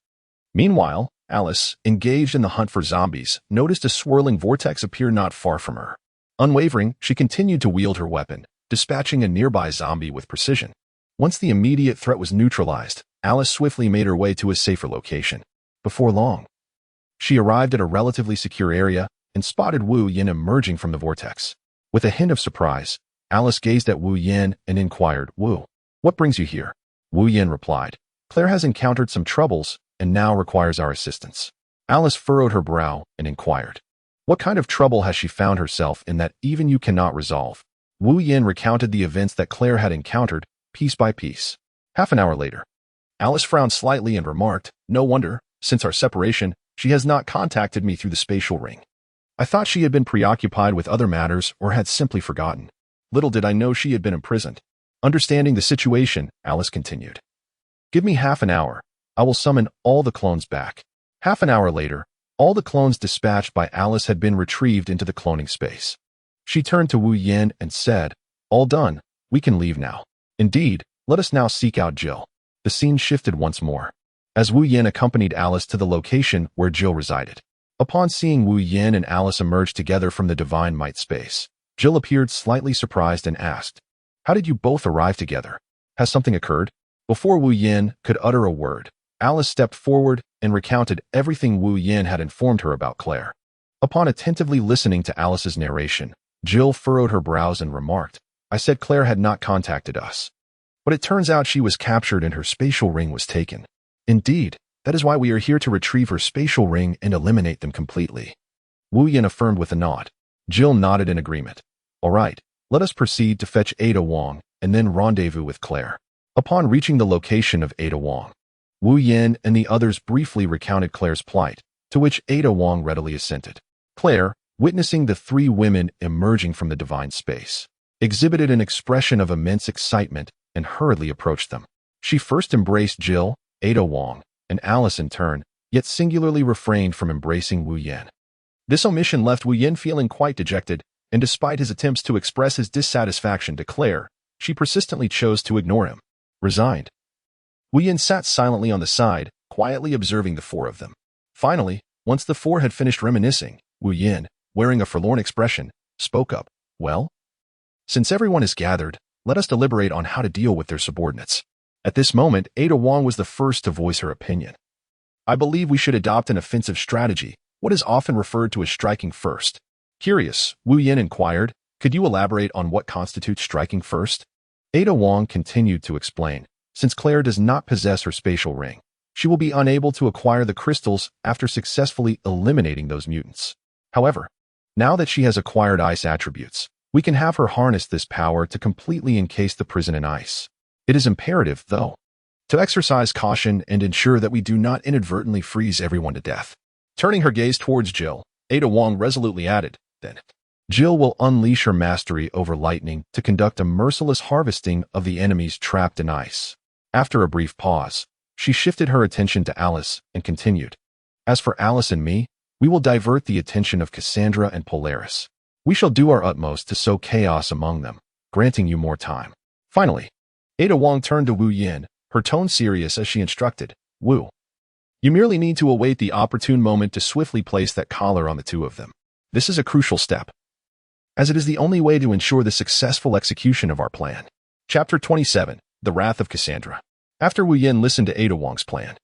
Meanwhile, Alice, engaged in the hunt for zombies, noticed a swirling vortex appear not far from her. Unwavering, she continued to wield her weapon, dispatching a nearby zombie with precision. Once the immediate threat was neutralized, Alice swiftly made her way to a safer location. Before long, she arrived at a relatively secure area and spotted Wu Yan emerging from the vortex. With a hint of surprise, Alice gazed at Wu Yan and inquired, "Wu, what brings you here?" Wu Yan replied, "Claire has encountered some troubles and now requires our assistance." Alice furrowed her brow and inquired, "What kind of trouble has she found herself in that even you cannot resolve?" Wu Yan recounted the events that Claire had encountered, piece by piece. Half an hour later, Alice frowned slightly and remarked, "No wonder, since our separation, she has not contacted me through the spatial ring. I thought she had been preoccupied with other matters or had simply forgotten. Little did I know she had been imprisoned." Understanding the situation, Alice continued, "Give me half an hour. I will summon all the clones back." Half an hour later, all the clones dispatched by Alice had been retrieved into the cloning space. She turned to Wu Yan and said, "All done. We can leave now. Indeed, let us now seek out Jill." The scene shifted once more, as Wu Yan accompanied Alice to the location where Jill resided. Upon seeing Wu Yan and Alice emerge together from the divine might space, Jill appeared slightly surprised and asked, "How did you both arrive together? Has something occurred?" Before Wu Yan could utter a word, Alice stepped forward and recounted everything Wu Yan had informed her about Claire. Upon attentively listening to Alice's narration, Jill furrowed her brows and remarked, "I said Claire had not contacted us, but it turns out she was captured and her spatial ring was taken. Indeed, that is why we are here to retrieve her spatial ring and eliminate them completely." Wu Yan affirmed with a nod. Jill nodded in agreement. "All right, let us proceed to fetch Ada Wong and then rendezvous with Claire." Upon reaching the location of Ada Wong, Wu Yan and the others briefly recounted Claire's plight, to which Ada Wong readily assented. Claire, witnessing the three women emerging from the divine space, exhibited an expression of immense excitement and hurriedly approached them. She first embraced Jill, Ada Wong, and Alice in turn, yet singularly refrained from embracing Wu Yan. This omission left Wu Yan feeling quite dejected, and despite his attempts to express his dissatisfaction to Claire, she persistently chose to ignore him. Resigned, Wu Yan sat silently on the side, quietly observing the four of them. Finally, once the four had finished reminiscing, Wu Yan, wearing a forlorn expression, spoke up. "Well, since everyone is gathered, let us deliberate on how to deal with their subordinates." At this moment, Ada Wong was the first to voice her opinion. "I believe we should adopt an offensive strategy, what is often referred to as striking first." Curious, Wu Yan inquired, "Could you elaborate on what constitutes striking first?" Ada Wong continued to explain, "Since Claire does not possess her spatial ring, she will be unable to acquire the crystals after successfully eliminating those mutants. However, now that she has acquired ice attributes, we can have her harness this power to completely encase the prison in ice. It is imperative, though, to exercise caution and ensure that we do not inadvertently freeze everyone to death." Turning her gaze towards Jill, Ada Wong resolutely added, "Then Jill will unleash her mastery over lightning to conduct a merciless harvesting of the enemies trapped in ice." After a brief pause, she shifted her attention to Alice and continued, "As for Alice and me, we will divert the attention of Cassandra and Polaris. We shall do our utmost to sow chaos among them, granting you more time. Finally, Ada Wong turned to Wu Yin, her tone serious as she instructed, Wu, you merely need to await the opportune moment to swiftly place that collar on the two of them. This is a crucial step, as it is the only way to ensure the successful execution of our plan. Chapter 27, The Wrath of Cassandra. After Wu Yin listened to Ada Wong's plan,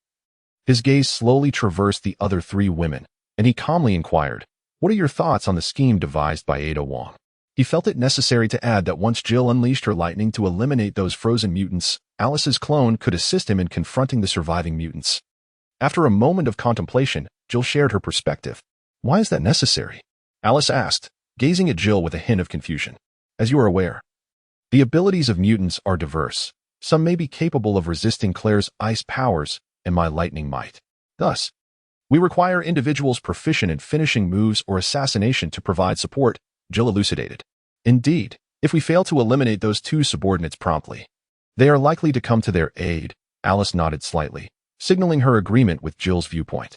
his gaze slowly traversed the other three women, and he calmly inquired, what are your thoughts on the scheme devised by Ada Wong? He felt it necessary to add that once Jill unleashed her lightning to eliminate those frozen mutants, Alice's clone could assist him in confronting the surviving mutants. After a moment of contemplation, Jill shared her perspective. Why is that necessary? Alice asked, gazing at Jill with a hint of confusion. As you are aware, the abilities of mutants are diverse. Some may be capable of resisting Claire's ice powers and my lightning might. Thus, we require individuals proficient in finishing moves or assassination to provide support, Jill elucidated. Indeed, if we fail to eliminate those two subordinates promptly, they are likely to come to their aid. Alice nodded slightly, signaling her agreement with Jill's viewpoint.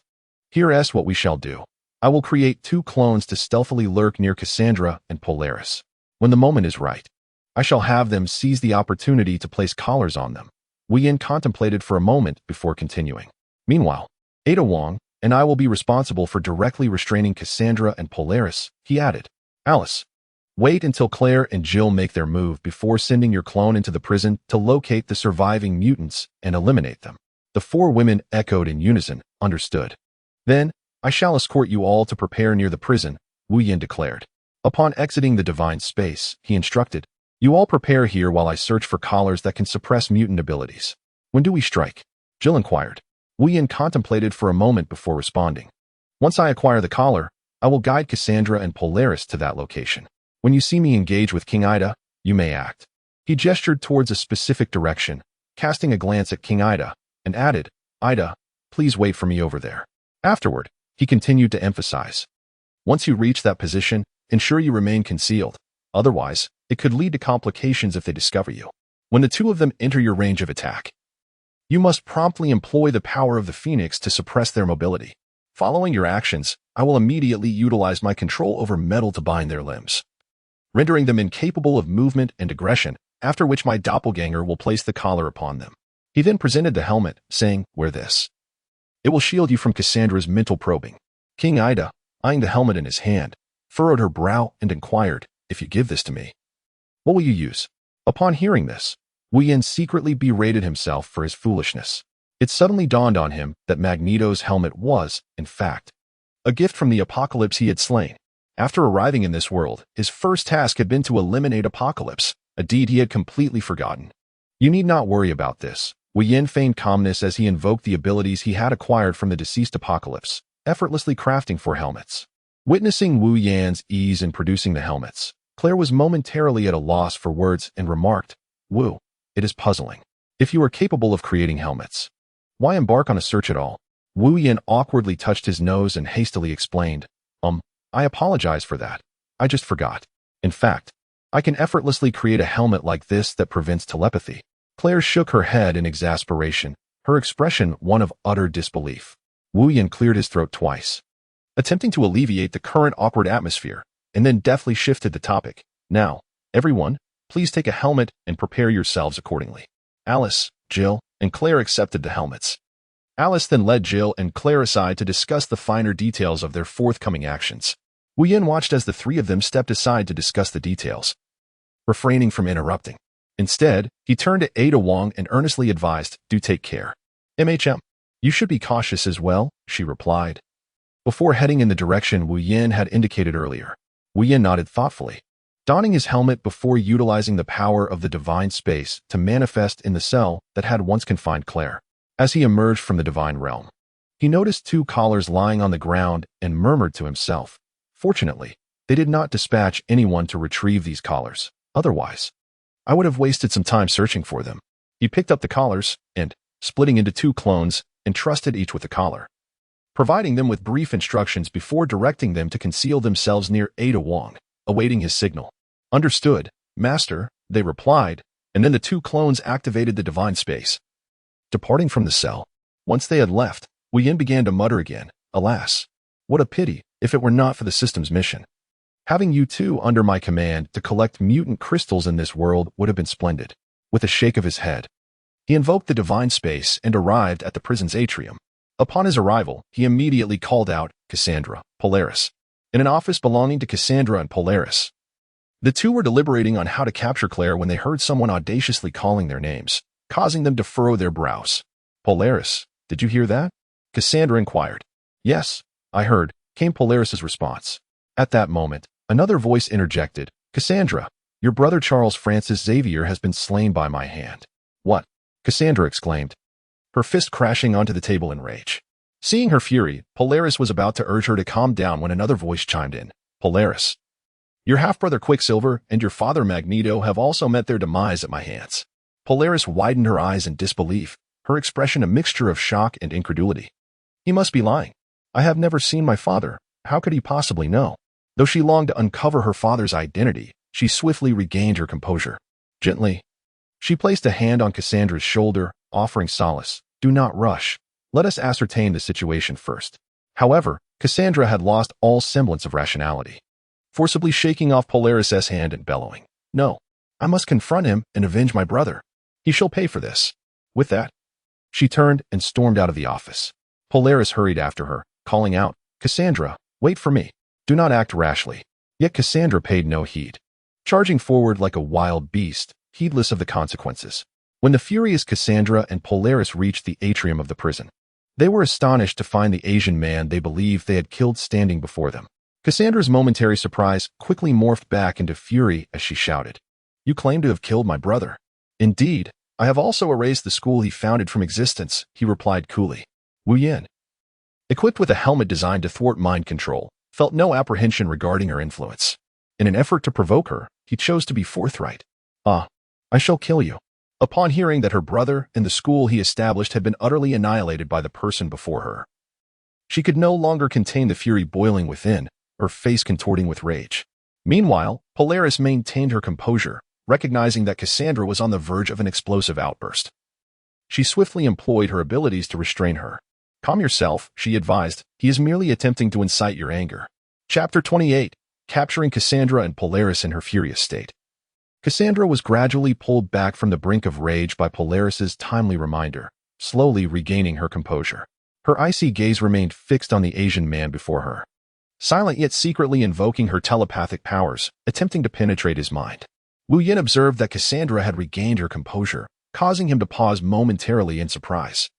Here's what we shall do. I will create two clones to stealthily lurk near Cassandra and Polaris. When the moment is right, I shall have them seize the opportunity to place collars on them. Wu Yin contemplated for a moment before continuing. Meanwhile, Ada Wong and I will be responsible for directly restraining Cassandra and Polaris, he added. Alice, wait until Claire and Jill make their move before sending your clone into the prison to locate the surviving mutants and eliminate them. The four women echoed in unison, understood. Then, I shall escort you all to prepare near the prison, Wu Yin declared. Upon exiting the divine space, he instructed, you all prepare here while I search for collars that can suppress mutant abilities. When do we strike? Jill inquired. Wu Yin contemplated for a moment before responding. Once I acquire the collar, I will guide Cassandra and Polaris to that location. When you see me engage with King Ida, you may act. He gestured towards a specific direction, casting a glance at King Ida, and added, Ida, please wait for me over there. Afterward, he continued to emphasize. Once you reach that position, ensure you remain concealed. Otherwise, it could lead to complications if they discover you. When the two of them enter your range of attack, you must promptly employ the power of the Phoenix to suppress their mobility. Following your actions, I will immediately utilize my control over metal to bind their limbs, rendering them incapable of movement and aggression, after which my doppelganger will place the collar upon them. He then presented the helmet, saying, wear this. It will shield you from Cassandra's mental probing. King Ida, eyeing the helmet in his hand, furrowed her brow and inquired, if you give this to me, what will you use? Upon hearing this, Wu Yin secretly berated himself for his foolishness. It suddenly dawned on him that Magneto's helmet was, in fact, a gift from the Apocalypse he had slain. After arriving in this world, his first task had been to eliminate Apocalypse, a deed he had completely forgotten. You need not worry about this. Wu Yin feigned calmness as he invoked the abilities he had acquired from the deceased Apocalypse, effortlessly crafting four helmets. Witnessing Wu Yan's ease in producing the helmets, Claire was momentarily at a loss for words and remarked, Wu, it is puzzling. If you are capable of creating helmets, why embark on a search at all? Wu Yin awkwardly touched his nose and hastily explained, I apologize for that. I just forgot. In fact, I can effortlessly create a helmet like this that prevents telepathy. Claire shook her head in exasperation, her expression one of utter disbelief. Wu Yin cleared his throat twice, attempting to alleviate the current awkward atmosphere, and then deftly shifted the topic. Now, everyone, please take a helmet and prepare yourselves accordingly. Alice, Jill, and Claire accepted the helmets. Alice then led Jill and Claire aside to discuss the finer details of their forthcoming actions. Wu Yin watched as the three of them stepped aside to discuss the details, refraining from interrupting. Instead, he turned to Ada Wong and earnestly advised, do take care. You should be cautious as well, she replied. Before heading in the direction Wu Yin had indicated earlier, Wu Yin nodded thoughtfully, donning his helmet before utilizing the power of the divine space to manifest in the cell that had once confined Claire. As he emerged from the divine realm, he noticed two collars lying on the ground and murmured to himself. Fortunately, they did not dispatch anyone to retrieve these collars. Otherwise, I would have wasted some time searching for them. He picked up the collars and, splitting into two clones, entrusted each with a collar, providing them with brief instructions before directing them to conceal themselves near Ada Wong, awaiting his signal. Understood, Master, they replied, and then the two clones activated the divine space. Departing from the cell, once they had left, Wu Yin began to mutter again, alas, what a pity, if it were not for the system's mission. Having you two under my command to collect mutant crystals in this world would have been splendid. With a shake of his head, he invoked the divine space and arrived at the prison's atrium. Upon his arrival, he immediately called out Cassandra, Polaris. In an office belonging to Cassandra and Polaris, the two were deliberating on how to capture Claire when they heard someone audaciously calling their names, causing them to furrow their brows. Polaris, did you hear that? Cassandra inquired. Yes, I heard, came Polaris's response. At that moment, another voice interjected. Cassandra, your brother Charles Francis Xavier has been slain by my hand. What? Cassandra exclaimed, her fist crashing onto the table in rage. Seeing her fury, Polaris was about to urge her to calm down when another voice chimed in. Polaris, your half-brother Quicksilver and your father Magneto have also met their demise at my hands. Polaris widened her eyes in disbelief, her expression a mixture of shock and incredulity. He must be lying. I have never seen my father. How could he possibly know? Though she longed to uncover her father's identity, she swiftly regained her composure. Gently, she placed a hand on Cassandra's shoulder, offering solace. Do not rush. Let us ascertain the situation first. However, Cassandra had lost all semblance of rationality, forcibly shaking off Polaris's hand and bellowing. No, I must confront him and avenge my brother. He shall pay for this. With that, she turned and stormed out of the office. Polaris hurried after her, calling out, Cassandra, wait for me. Do not act rashly. Yet Cassandra paid no heed, charging forward like a wild beast, heedless of the consequences. When the furious Cassandra and Polaris reached the atrium of the prison, they were astonished to find the Asian man they believed they had killed standing before them. Cassandra's momentary surprise quickly morphed back into fury as she shouted, You claim to have killed my brother. Indeed, I have also erased the school he founded from existence, he replied coolly. Wu Yin, equipped with a helmet designed to thwart mind control, felt no apprehension regarding her influence. In an effort to provoke her, he chose to be forthright. I shall kill you. Upon hearing that her brother and the school he established had been utterly annihilated by the person before her, she could no longer contain the fury boiling within, her face contorting with rage. Meanwhile, Polaris maintained her composure, recognizing that Cassandra was on the verge of an explosive outburst. She swiftly employed her abilities to restrain her. Calm yourself, she advised. He is merely attempting to incite your anger. Chapter 28. Capturing Cassandra and Polaris in her furious state. Cassandra was gradually pulled back from the brink of rage by Polaris's timely reminder, slowly regaining her composure. Her icy gaze remained fixed on the Asian man before her, silent yet secretly invoking her telepathic powers, attempting to penetrate his mind. Wu Yin observed that Cassandra had regained her composure, causing him to pause momentarily in surprise.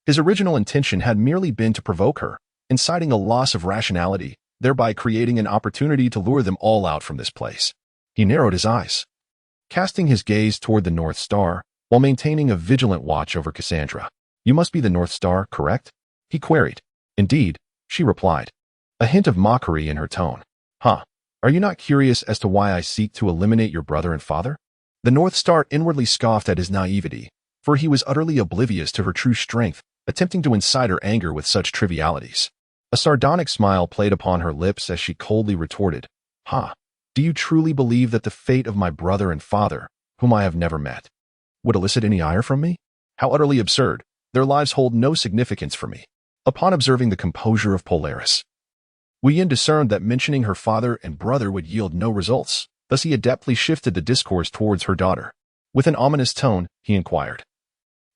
His original intention had merely been to provoke her, inciting a loss of rationality, thereby creating an opportunity to lure them all out from this place. He narrowed his eyes, casting his gaze toward the North Star, while maintaining a vigilant watch over Cassandra. You must be the North Star, correct? He queried. Indeed, she replied, a hint of mockery in her tone. Huh, are you not curious as to why I seek to eliminate your brother and father? The North Star inwardly scoffed at his naivety, for he was utterly oblivious to her true strength, attempting to incite her anger with such trivialities. A sardonic smile played upon her lips as she coldly retorted, do you truly believe that the fate of my brother and father, whom I have never met, would elicit any ire from me? How utterly absurd. Their lives hold no significance for me. Upon observing the composure of Polaris, Wu Yin discerned that mentioning her father and brother would yield no results. Thus he adeptly shifted the discourse towards her daughter. With an ominous tone, he inquired,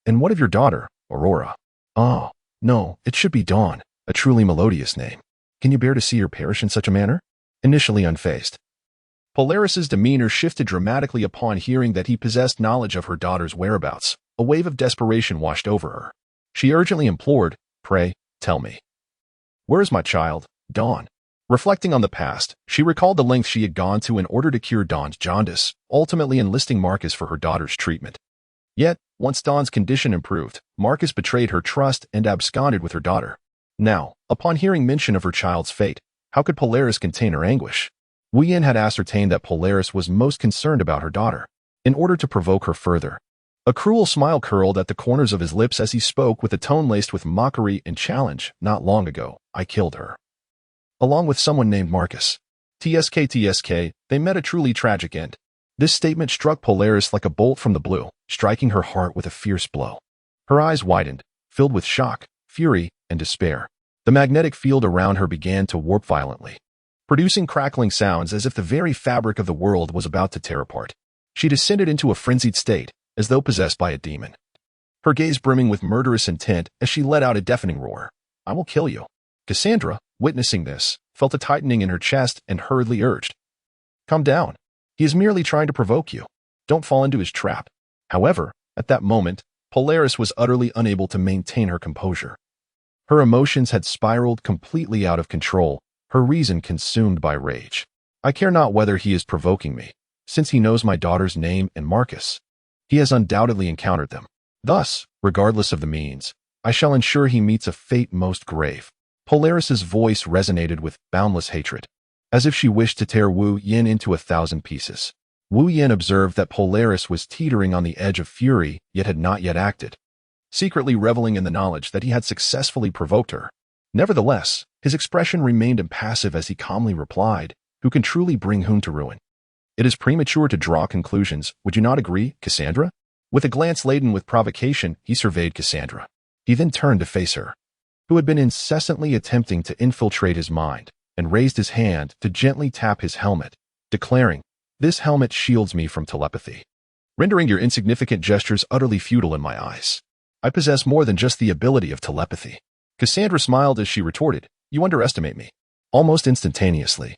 And what of your daughter, Aurora? Oh, no, it should be Dawn, a truly melodious name. Can you bear to see her perish in such a manner? Initially unfazed, Polaris's demeanor shifted dramatically upon hearing that he possessed knowledge of her daughter's whereabouts. A wave of desperation washed over her. She urgently implored, Pray, tell me. Where is my child, Dawn? Reflecting on the past, she recalled the lengths she had gone to in order to cure Dawn's jaundice, ultimately enlisting Marcus for her daughter's treatment. Yet, once Dawn's condition improved, Marcus betrayed her trust and absconded with her daughter. Now, upon hearing mention of her child's fate, how could Polaris contain her anguish? Wu Yin had ascertained that Polaris was most concerned about her daughter. In order to provoke her further, a cruel smile curled at the corners of his lips as he spoke with a tone laced with mockery and challenge. Not long ago, I killed her, along with someone named Marcus. TSK, they met a truly tragic end. This statement struck Polaris like a bolt from the blue, striking her heart with a fierce blow. Her eyes widened, filled with shock, fury, and despair. The magnetic field around her began to warp violently, producing crackling sounds as if the very fabric of the world was about to tear apart. She descended into a frenzied state, as though possessed by a demon, her gaze brimming with murderous intent as she let out a deafening roar. "I will kill you." Cassandra, witnessing this, felt a tightening in her chest and hurriedly urged, "Calm down. He is merely trying to provoke you. Don't fall into his trap." However, at that moment, Polaris was utterly unable to maintain her composure. Her emotions had spiraled completely out of control, her reason consumed by rage. "I care not whether he is provoking me, since he knows my daughter's name and Marcus. He has undoubtedly encountered them. Thus, regardless of the means, I shall ensure he meets a fate most grave." Polaris's voice resonated with boundless hatred, as if she wished to tear Wu Yin into 1,000 pieces. Wu Yin observed that Polaris was teetering on the edge of fury, yet had not yet acted, secretly reveling in the knowledge that he had successfully provoked her. Nevertheless, his expression remained impassive as he calmly replied, "Who can truly bring whom to ruin? It is premature to draw conclusions, would you not agree, Cassandra?" With a glance laden with provocation, he surveyed Cassandra. He then turned to face her, who had been incessantly attempting to infiltrate his mind, and raised his hand to gently tap his helmet, declaring, "This helmet shields me from telepathy, rendering your insignificant gestures utterly futile in my eyes. I possess more than just the ability of telepathy." Cassandra smiled as she retorted, "You underestimate me." Almost instantaneously,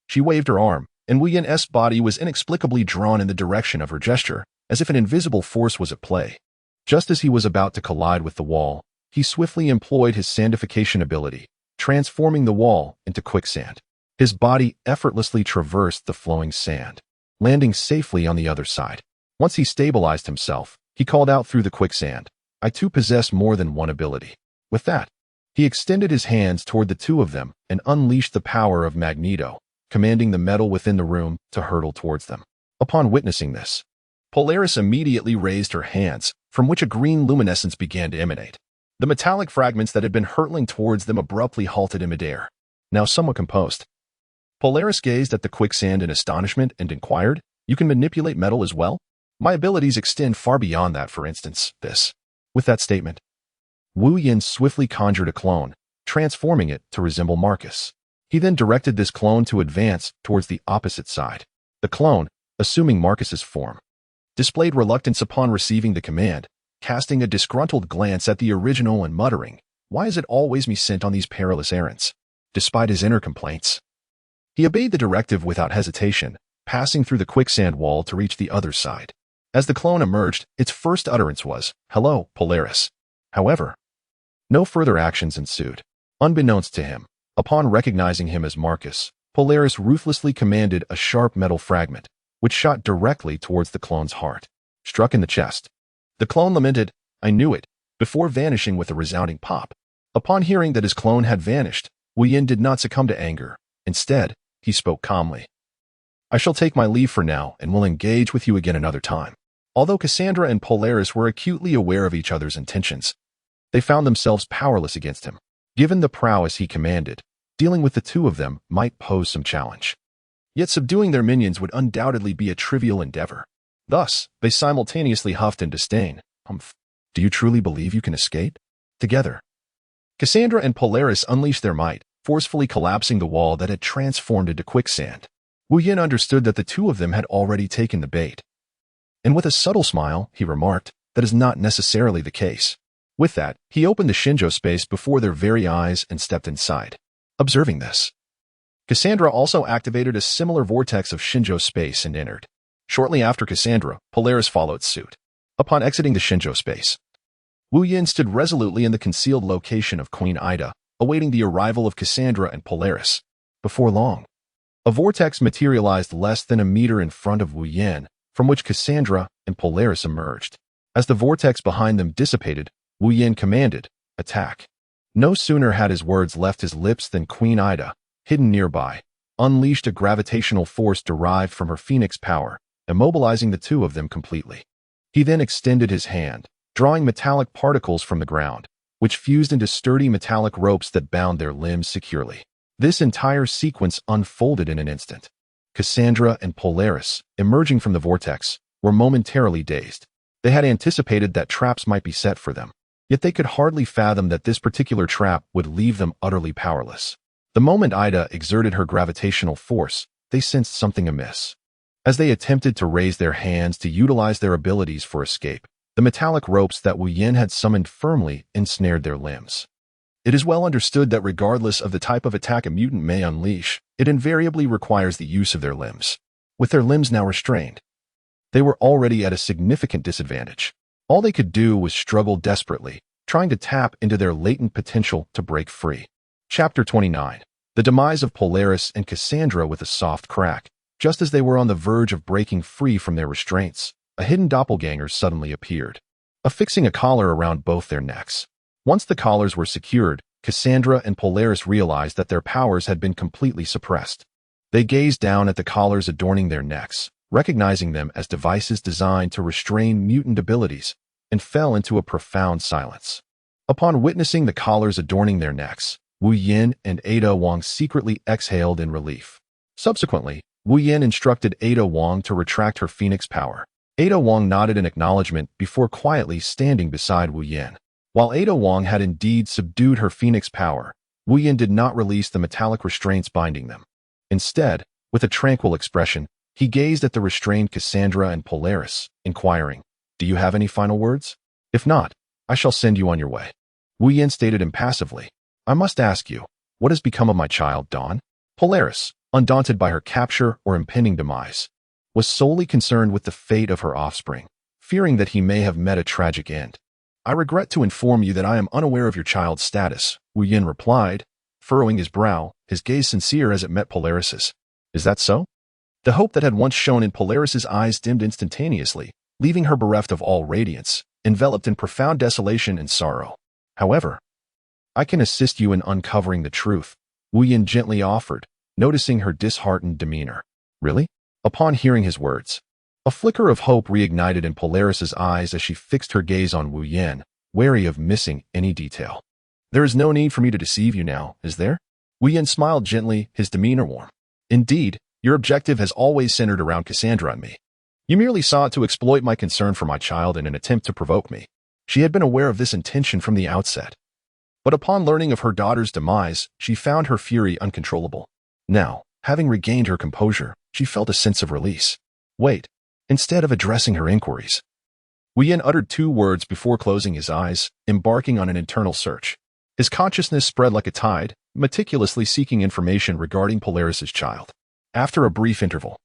she waved her arm, and Wu Yin's body was inexplicably drawn in the direction of her gesture, as if an invisible force was at play. Just as he was about to collide with the wall, he swiftly employed his sandification ability, transforming the wall into quicksand. His body effortlessly traversed the flowing sand, landing safely on the other side. Once he stabilized himself, he called out through the quicksand, "I too possess more than one ability." With that, he extended his hands toward the two of them and unleashed the power of Magneto, commanding the metal within the room to hurtle towards them. Upon witnessing this, Polaris immediately raised her hands, from which a green luminescence began to emanate. The metallic fragments that had been hurtling towards them abruptly halted in midair. Now somewhat composed, Polaris gazed at the quicksand in astonishment and inquired, "You can manipulate metal as well?" "My abilities extend far beyond that, for instance, this." With that statement, Wu Yin swiftly conjured a clone, transforming it to resemble Marcus. He then directed this clone to advance towards the opposite side. The clone, assuming Marcus's form, displayed reluctance upon receiving the command, casting a disgruntled glance at the original and muttering, "Why is it always me sent on these perilous errands?" Despite his inner complaints, he obeyed the directive without hesitation, passing through the quicksand wall to reach the other side. As the clone emerged, its first utterance was, "Hello, Polaris." However, no further actions ensued. Unbeknownst to him, upon recognizing him as Marcus, Polaris ruthlessly commanded a sharp metal fragment, which shot directly towards the clone's heart, struck in the chest. The clone lamented, "I knew it," before vanishing with a resounding pop. Upon hearing that his clone had vanished, Wu Yin did not succumb to anger. Instead, he spoke calmly, "I shall take my leave for now and will engage with you again another time." Although Cassandra and Polaris were acutely aware of each other's intentions, they found themselves powerless against him. Given the prowess he commanded, dealing with the two of them might pose some challenge. Yet subduing their minions would undoubtedly be a trivial endeavor. Thus, they simultaneously huffed in disdain. "Humph. Do you truly believe you can escape?" Together, Cassandra and Polaris unleashed their might, forcefully collapsing the wall that had transformed into quicksand. Wu Yin understood that the two of them had already taken the bait. And with a subtle smile, he remarked, "That is not necessarily the case." With that, he opened the Shinjo space before their very eyes and stepped inside. Observing this, Cassandra also activated a similar vortex of Shinjo space and entered. Shortly after Cassandra, Polaris followed suit. Upon exiting the Shinjo space, Wu Yin stood resolutely in the concealed location of Queen Ida, awaiting the arrival of Cassandra and Polaris. Before long, a vortex materialized less than a meter in front of Wu Yin, from which Cassandra and Polaris emerged. As the vortex behind them dissipated, Wu Yin commanded, "Attack." No sooner had his words left his lips than Queen Ida, hidden nearby, unleashed a gravitational force derived from her phoenix power, immobilizing the two of them completely. He then extended his hand, drawing metallic particles from the ground, which fused into sturdy metallic ropes that bound their limbs securely. This entire sequence unfolded in an instant. Cassandra and Polaris, emerging from the vortex, were momentarily dazed. They had anticipated that traps might be set for them, yet they could hardly fathom that this particular trap would leave them utterly powerless. The moment Ida exerted her gravitational force, they sensed something amiss. As they attempted to raise their hands to utilize their abilities for escape, the metallic ropes that Wu Yin had summoned firmly ensnared their limbs. It is well understood that regardless of the type of attack a mutant may unleash, it invariably requires the use of their limbs. With their limbs now restrained, they were already at a significant disadvantage. All they could do was struggle desperately, trying to tap into their latent potential to break free. Chapter 29. The demise of Polaris and Cassandra. With a soft crack, just as they were on the verge of breaking free from their restraints, a hidden doppelganger suddenly appeared, affixing a collar around both their necks. Once the collars were secured, Cassandra and Polaris realized that their powers had been completely suppressed. They gazed down at the collars adorning their necks, recognizing them as devices designed to restrain mutant abilities, and fell into a profound silence. Upon witnessing the collars adorning their necks, Wu Yin and Ada Wong secretly exhaled in relief. Subsequently, Wu Yin instructed Ada Wong to retract her phoenix power. Ada Wong nodded in acknowledgement before quietly standing beside Wu Yin. While Ada Wong had indeed subdued her phoenix power, Wu Yin did not release the metallic restraints binding them. Instead, with a tranquil expression, he gazed at the restrained Cassandra and Polaris, inquiring, "Do you have any final words? If not, I shall send you on your way." Wu Yin stated impassively, "I must ask you, what has become of my child, Dawn?" Polaris, undaunted by her capture or impending demise, was solely concerned with the fate of her offspring, fearing that he may have met a tragic end. "I regret to inform you that I am unaware of your child's status," Wu Yin replied, furrowing his brow, his gaze sincere as it met Polaris's. "Is that so?" The hope that had once shone in Polaris's eyes dimmed instantaneously, leaving her bereft of all radiance, enveloped in profound desolation and sorrow. "However, I can assist you in uncovering the truth," Wu Yin gently offered, noticing her disheartened demeanor. "Really?" Upon hearing his words, a flicker of hope reignited in Polaris's eyes as she fixed her gaze on Wu Yin, wary of missing any detail. "There is no need for me to deceive you now, is there?" Wu Yin smiled gently, his demeanor warm. "Indeed, your objective has always centered around Cassandra and me. You merely sought to exploit my concern for my child in an attempt to provoke me. She had been aware of this intention from the outset. But upon learning of her daughter's demise, she found her fury uncontrollable. Now, having regained her composure, she felt a sense of release. Wait, instead of addressing her inquiries, Wu Yin uttered 2 words before closing his eyes, embarking on an internal search. His consciousness spread like a tide, meticulously seeking information regarding Polaris's child. After a brief interval,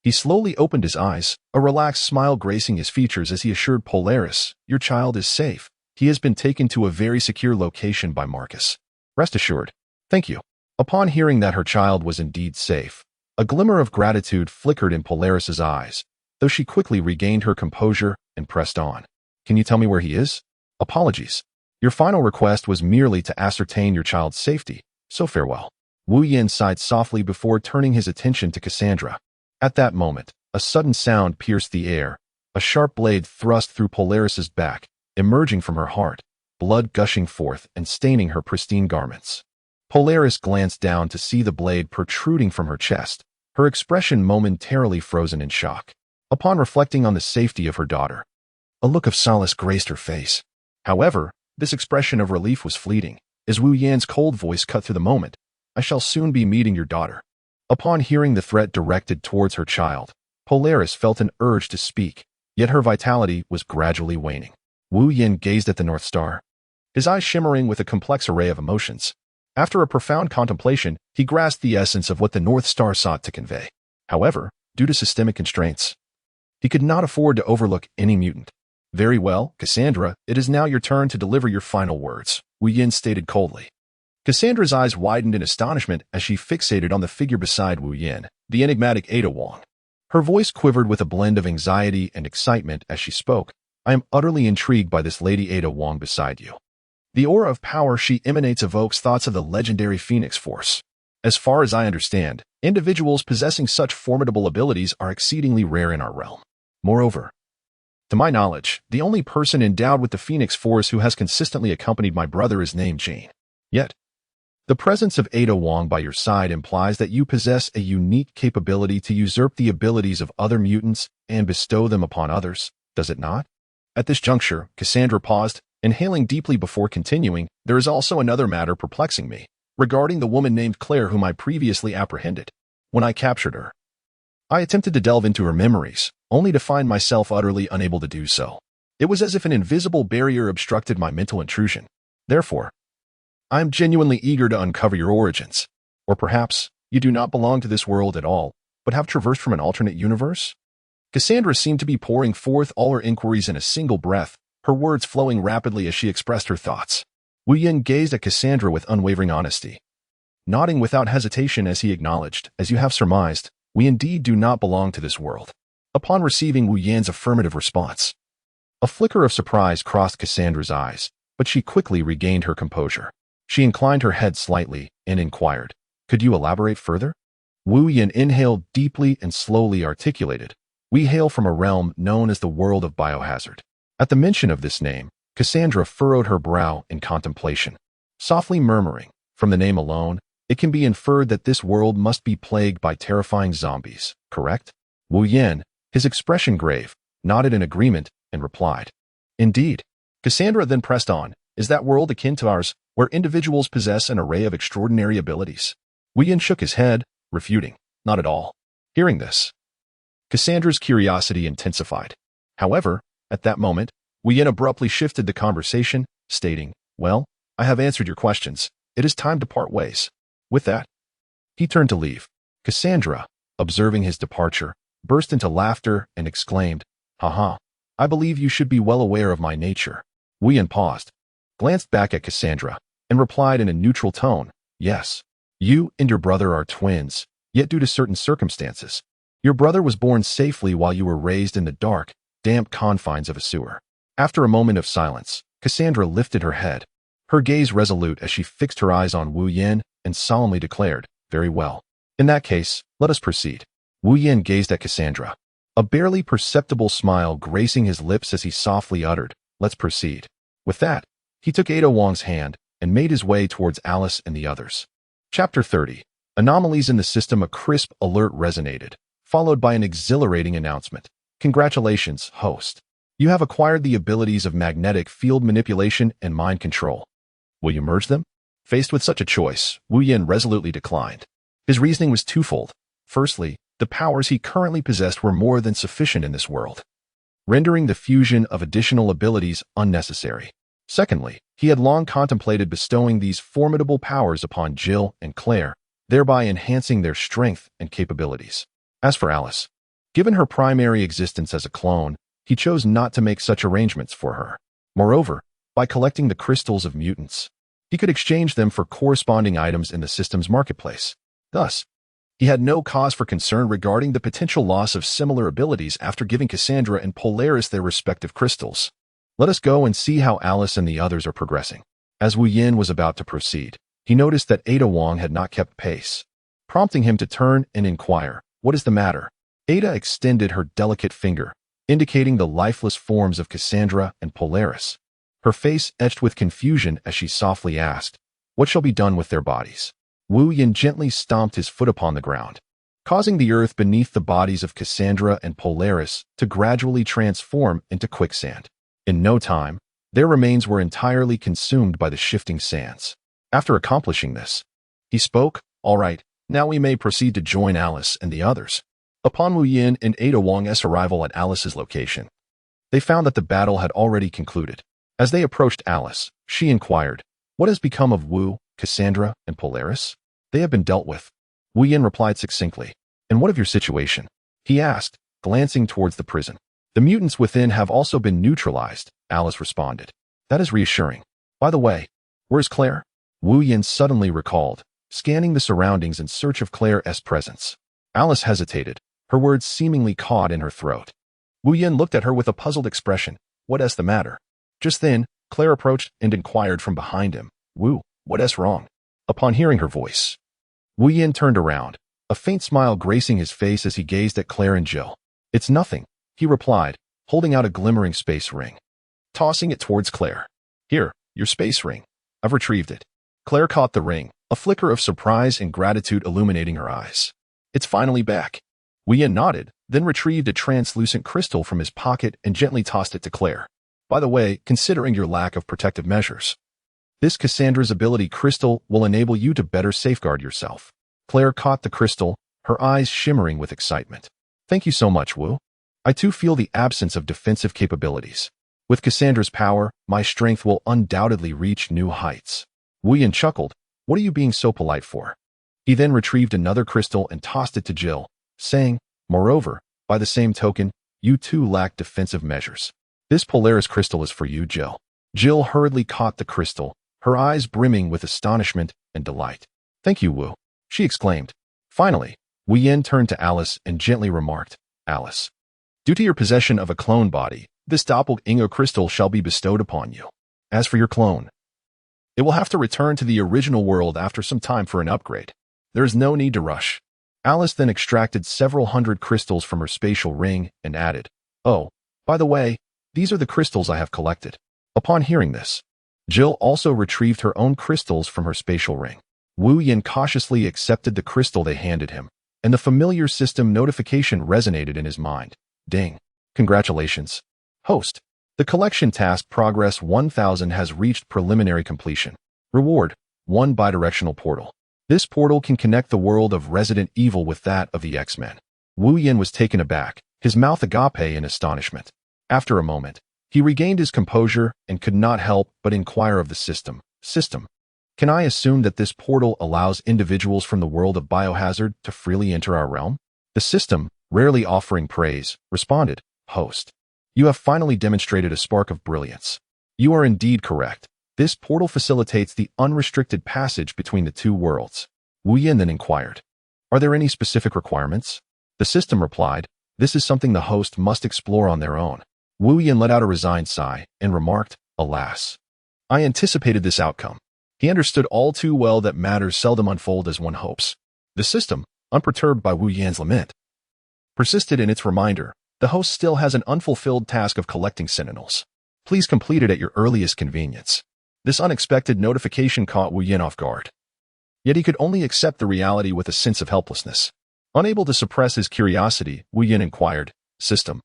he slowly opened his eyes, a relaxed smile gracing his features as he assured Polaris, "Your child is safe. He has been taken to a very secure location by Marcus. Rest assured." "Thank you." Upon hearing that her child was indeed safe, a glimmer of gratitude flickered in Polaris's eyes, though she quickly regained her composure and pressed on. "Can you tell me where he is?" "Apologies. Your final request was merely to ascertain your child's safety, so farewell." Wu Yin sighed softly before turning his attention to Cassandra. At that moment, a sudden sound pierced the air, a sharp blade thrust through Polaris's back, emerging from her heart, blood gushing forth and staining her pristine garments. Polaris glanced down to see the blade protruding from her chest, her expression momentarily frozen in shock. Upon reflecting on the safety of her daughter, a look of solace graced her face. However, this expression of relief was fleeting, as Wu Yan's cold voice cut through the moment. "I shall soon be meeting your daughter." Upon hearing the threat directed towards her child, Polaris felt an urge to speak, yet her vitality was gradually waning. Wu Yin gazed at the North Star, his eyes shimmering with a complex array of emotions. After a profound contemplation, he grasped the essence of what the North Star sought to convey. However, due to systemic constraints, he could not afford to overlook any mutant. "Very well, Cassandra, it is now your turn to deliver your final words," Wu Yin stated coldly. Cassandra's eyes widened in astonishment as she fixated on the figure beside Wu Yin, the enigmatic Ada Wong. Her voice quivered with a blend of anxiety and excitement as she spoke. "I am utterly intrigued by this Lady Ada Wong beside you. The aura of power she emanates evokes thoughts of the legendary Phoenix Force. As far as I understand, individuals possessing such formidable abilities are exceedingly rare in our realm. Moreover, to my knowledge, the only person endowed with the Phoenix Force who has consistently accompanied my brother is named Jane. Yet, the presence of Ada Wong by your side implies that you possess a unique capability to usurp the abilities of other mutants and bestow them upon others, does it not?" At this juncture, Cassandra paused, inhaling deeply before continuing. "There is also another matter perplexing me. regarding the woman named Claire whom I previously apprehended. When I captured her, I attempted to delve into her memories, only to find myself utterly unable to do so. It was as if an invisible barrier obstructed my mental intrusion. Therefore, I am genuinely eager to uncover your origins. Or perhaps you do not belong to this world at all, but have traversed from an alternate universe? Cassandra seemed to be pouring forth all her inquiries in a single breath, her words flowing rapidly as she expressed her thoughts. Wu Yin gazed at Cassandra with unwavering honesty, nodding without hesitation as he acknowledged, as you have surmised, we indeed do not belong to this world. Upon receiving Wu Yin's affirmative response, a flicker of surprise crossed Cassandra's eyes, but she quickly regained her composure. She inclined her head slightly and inquired, could you elaborate further? Wu Yin inhaled deeply and slowly articulated, we hail from a realm known as the world of biohazard. At the mention of this name, Cassandra furrowed her brow in contemplation, softly murmuring, from the name alone, it can be inferred that this world must be plagued by terrifying zombies, correct? Wu Yin, his expression grave, nodded in agreement and replied, indeed. Cassandra then pressed on, is that world akin to ours, where individuals possess an array of extraordinary abilities? Wu Yin shook his head, refuting, not at all. Hearing this, Cassandra's curiosity intensified. However, at that moment, Wu Yin abruptly shifted the conversation, stating, well, I have answered your questions. It is time to part ways. With that, he turned to leave. Cassandra, observing his departure, burst into laughter and exclaimed, haha, I believe you should be well aware of my nature. Wu Yin paused, glanced back at Cassandra, and replied in a neutral tone, yes, you and your brother are twins, yet due to certain circumstances, your brother was born safely while you were raised in the dark, damp confines of a sewer. After a moment of silence, Cassandra lifted her head, her gaze resolute as she fixed her eyes on Wu Yin and solemnly declared, very well. In that case, let us proceed. Wu Yin gazed at Cassandra, a barely perceptible smile gracing his lips as he softly uttered, let's proceed. With that, he took Ada Wong's hand and made his way towards Alice and the others. Chapter 30. Anomalies in the system. A crisp alert resonated, followed by an exhilarating announcement. Congratulations, host. You have acquired the abilities of magnetic field manipulation and mind control. Will you merge them? Faced with such a choice, Wu Yin resolutely declined. His reasoning was twofold. Firstly, the powers he currently possessed were more than sufficient in this world, rendering the fusion of additional abilities unnecessary. Secondly, he had long contemplated bestowing these formidable powers upon Jill and Claire, thereby enhancing their strength and capabilities. As for Alice, given her primary existence as a clone, he chose not to make such arrangements for her. Moreover, by collecting the crystals of mutants, he could exchange them for corresponding items in the system's marketplace. Thus, he had no cause for concern regarding the potential loss of similar abilities after giving Cassandra and Polaris their respective crystals. Let us go and see how Alice and the others are progressing. As Wu Yin was about to proceed, he noticed that Ada Wong had not kept pace, prompting him to turn and inquire, what is the matter? Ada extended her delicate finger, indicating the lifeless forms of Cassandra and Polaris, her face etched with confusion as she softly asked, what shall be done with their bodies? Wu Yin gently stomped his foot upon the ground, causing the earth beneath the bodies of Cassandra and Polaris to gradually transform into quicksand. In no time, their remains were entirely consumed by the shifting sands. After accomplishing this, he spoke, all right, now we may proceed to join Alice and the others. Upon Wu Yin and Ada Wong's arrival at Alice's location, they found that the battle had already concluded. As they approached Alice, she inquired, what has become of Wu, Cassandra, and Polaris? They have been dealt with. Wu Yin replied succinctly. And what of your situation? He asked, glancing towards the prison. The mutants within have also been neutralized, Alice responded. That is reassuring. By the way, where's Claire? Wu Yin suddenly recalled, scanning the surroundings in search of Claire's presence. Alice hesitated, her words seemingly caught in her throat. Wu Yin looked at her with a puzzled expression. What's the matter? Just then, Claire approached and inquired from behind him, Wu, what's wrong? Upon hearing her voice, Wu Yin turned around, a faint smile gracing his face as he gazed at Claire and Jill. It's nothing, he replied, holding out a glimmering space ring. Tossing it towards Claire. Here, your space ring. I've retrieved it. Claire caught the ring, a flicker of surprise and gratitude illuminating her eyes. It's finally back. Wu Yin nodded, then retrieved a translucent crystal from his pocket and gently tossed it to Claire. By the way, considering your lack of protective measures, This Cassandra's ability crystal will enable you to better safeguard yourself. Claire caught the crystal, her eyes shimmering with excitement. Thank you so much, Wu. I too feel the absence of defensive capabilities. With Cassandra's power, my strength will undoubtedly reach new heights. Wu Yan chuckled. What are you being so polite for? He then retrieved another crystal and tossed it to Jill, saying, moreover, by the same token, you too lack defensive measures. This Polaris crystal is for you, Jill. Jill hurriedly caught the crystal, her eyes brimming with astonishment and delight. Thank you, Wu, she exclaimed. Finally, Wu Yan turned to Alice and gently remarked, Alice, due to your possession of a clone body, this doppelganger crystal shall be bestowed upon you. As for your clone, it will have to return to the original world after some time for an upgrade. There is no need to rush. Alice then extracted several hundred crystals from her spatial ring and added, oh, by the way, these are the crystals I have collected. Upon hearing this, Jill also retrieved her own crystals from her spatial ring. Wu Yan cautiously accepted the crystal they handed him, and the familiar system notification resonated in his mind. Ding. Congratulations. Host. The collection task progress 1000 has reached preliminary completion. Reward. 1 bidirectional portal. This portal can connect the world of Resident Evil with that of the X-Men. Wu Yan was taken aback, his mouth agape in astonishment. After a moment, he regained his composure and could not help but inquire of the system. System. Can I assume that this portal allows individuals from the world of Biohazard to freely enter our realm? The system, rarely offering praise, responded, Host. You have finally demonstrated a spark of brilliance. You are indeed correct. This portal facilitates the unrestricted passage between the two worlds. Wu Yan then inquired, are there any specific requirements? The system replied, this is something the host must explore on their own. Wu Yan let out a resigned sigh and remarked, alas. I anticipated this outcome. He understood all too well that matters seldom unfold as one hopes. The system, unperturbed by Wu Yan's lament, persisted in its reminder, the host still has an unfulfilled task of collecting sentinels. Please complete it at your earliest convenience. This unexpected notification caught Wu Yan off guard. Yet he could only accept the reality with a sense of helplessness. Unable to suppress his curiosity, Wu Yan inquired, System,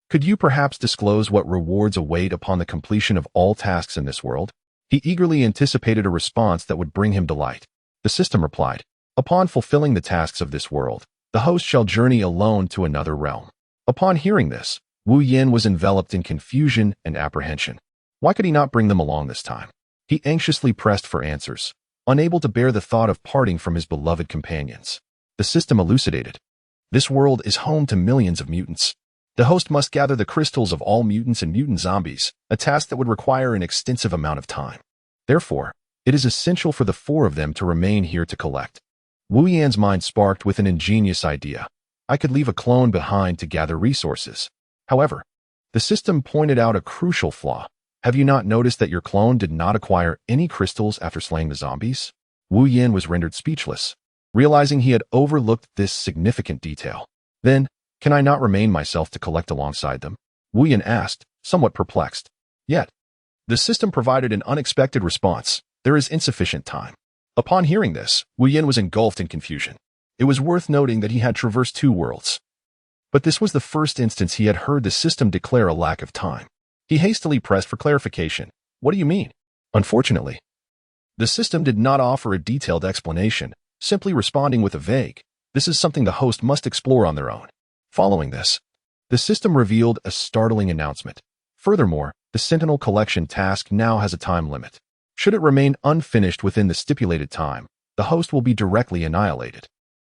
could you perhaps disclose what rewards await upon the completion of all tasks in this world? He eagerly anticipated a response that would bring him delight. The system replied, upon fulfilling the tasks of this world, the host shall journey alone to another realm. Upon hearing this, Wu Yan was enveloped in confusion and apprehension. Why could he not bring them along this time? He anxiously pressed for answers, unable to bear the thought of parting from his beloved companions. The system elucidated. This world is home to millions of mutants. The host must gather the crystals of all mutants and mutant zombies, a task that would require an extensive amount of time. Therefore, it is essential for the 4 of them to remain here to collect. Wu Yan's mind sparked with an ingenious idea. I could leave a clone behind to gather resources. However, the system pointed out a crucial flaw. Have you not noticed that your clone did not acquire any crystals after slaying the zombies? Wu Yan was rendered speechless, realizing he had overlooked this significant detail. Then, can I not remain myself to collect alongside them? Wu Yan asked, somewhat perplexed. Yet, the system provided an unexpected response. There is insufficient time. Upon hearing this, Wu Yan was engulfed in confusion. It was worth noting that he had traversed 2 worlds. But this was the first instance he had heard the system declare a lack of time. He hastily pressed for clarification. What do you mean? Unfortunately, the system did not offer a detailed explanation, simply responding with a vague, this is something the host must explore on their own. Following this, the system revealed a startling announcement. Furthermore, the Sentinel collection task now has a time limit. Should it remain unfinished within the stipulated time, the host will be directly annihilated.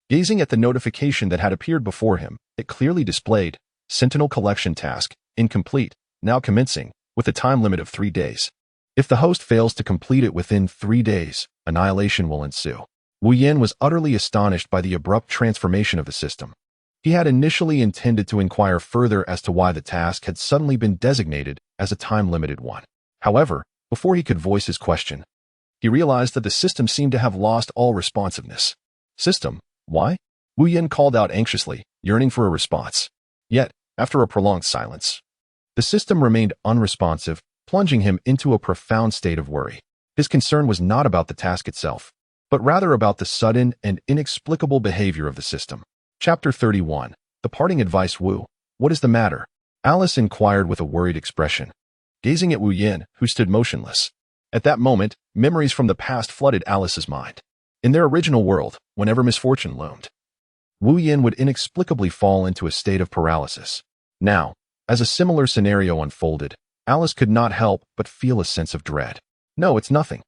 Gazing at the notification that had appeared before him, it clearly displayed, Sentinel collection task, incomplete, now commencing, with a time limit of 3 days. If the host fails to complete it within 3 days, annihilation will ensue. Wu Yan was utterly astonished by the abrupt transformation of the system. He had initially intended to inquire further as to why the task had suddenly been designated as a time-limited one. However, before he could voice his question, he realized that the system seemed to have lost all responsiveness. System, why? Wu Yan called out anxiously, yearning for a response. Yet, after a prolonged silence, the system remained unresponsive, plunging him into a profound state of worry. His concern was not about the task itself, but rather about the sudden and inexplicable behavior of the system. Chapter 31. The Parting Advice. Wu, what is the matter? Alice inquired with a worried expression, gazing at Wu Yan, who stood motionless. At that moment, memories from the past flooded Alice's mind. In their original world, whenever misfortune loomed, Wu Yin would inexplicably fall into a state of paralysis. Now, as a similar scenario unfolded, Alice could not help but feel a sense of dread. No, it's nothing.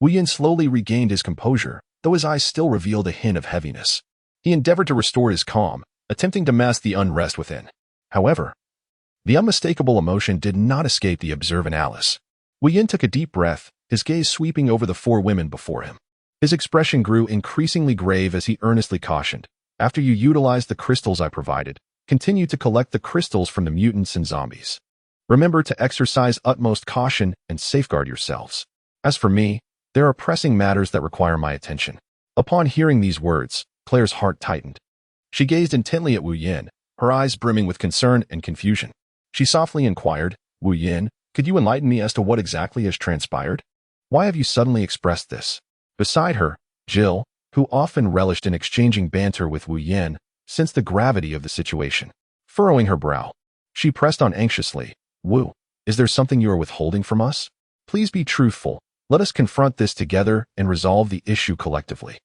Wu Yin slowly regained his composure, though his eyes still revealed a hint of heaviness. He endeavored to restore his calm, attempting to mask the unrest within. However, the unmistakable emotion did not escape the observant Alice. Wu Yin took a deep breath, his gaze sweeping over the four women before him. His expression grew increasingly grave as he earnestly cautioned, "After you utilize the crystals I provided, continue to collect the crystals from the mutants and zombies. Remember to exercise utmost caution and safeguard yourselves. As for me, there are pressing matters that require my attention." Upon hearing these words, Claire's heart tightened. She gazed intently at Wu Yin, her eyes brimming with concern and confusion. She softly inquired, "Wu Yin, could you enlighten me as to what exactly has transpired? Why have you suddenly expressed this?" Beside her, Jill, who often relished in exchanging banter with Wu Yin, sensed the gravity of the situation. Furrowing her brow, she pressed on anxiously, "Wu, is there something you are withholding from us? Please be truthful. Let us confront this together and resolve the issue collectively."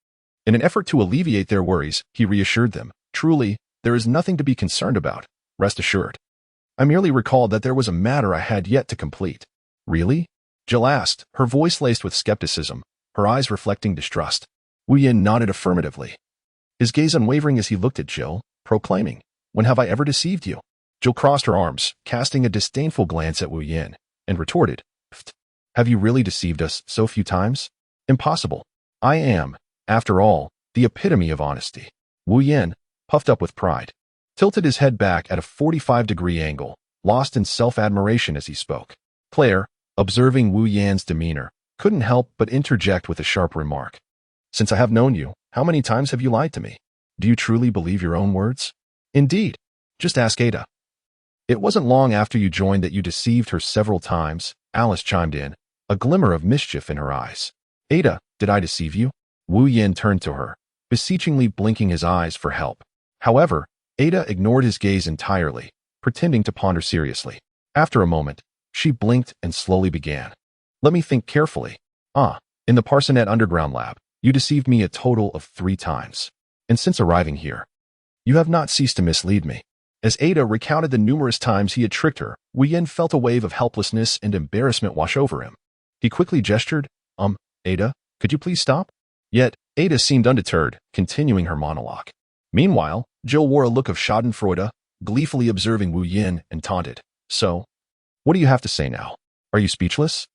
In an effort to alleviate their worries, he reassured them, "Truly, there is nothing to be concerned about. Rest assured. I merely recalled that there was a matter I had yet to complete." "Really?" Jill asked, her voice laced with skepticism, her eyes reflecting distrust. Wu Yin nodded affirmatively, his gaze unwavering as he looked at Jill, proclaiming, "When have I ever deceived you?" Jill crossed her arms, casting a disdainful glance at Wu Yin, and retorted, "Pfft. Have you really deceived us so few times? Impossible. I am, after all, the epitome of honesty." Wu Yin, puffed up with pride, tilted his head back at a 45-degree angle, lost in self-admiration as he spoke. Claire, observing Wu Yan's demeanor, couldn't help but interject with a sharp remark. "Since I have known you, how many times have you lied to me? Do you truly believe your own words?" "Indeed. Just ask Ada." "It wasn't long after you joined that you deceived her several times," Alice chimed in, a glimmer of mischief in her eyes. "Ada, did I deceive you?" Wu Yin turned to her, beseechingly blinking his eyes for help. However, Ada ignored his gaze entirely, pretending to ponder seriously. After a moment, she blinked and slowly began. "Let me think carefully. In the Parsonet Underground Lab, you deceived me a total of 3 times. And since arriving here, you have not ceased to mislead me." As Ada recounted the numerous times he had tricked her, Wu Yin felt a wave of helplessness and embarrassment wash over him. He quickly gestured, Ada, could you please stop?" Yet, Ada seemed undeterred, continuing her monologue. Meanwhile, Jill wore a look of schadenfreude, gleefully observing Wu Yin, and taunted, "So, what do you have to say now? Are you speechless?"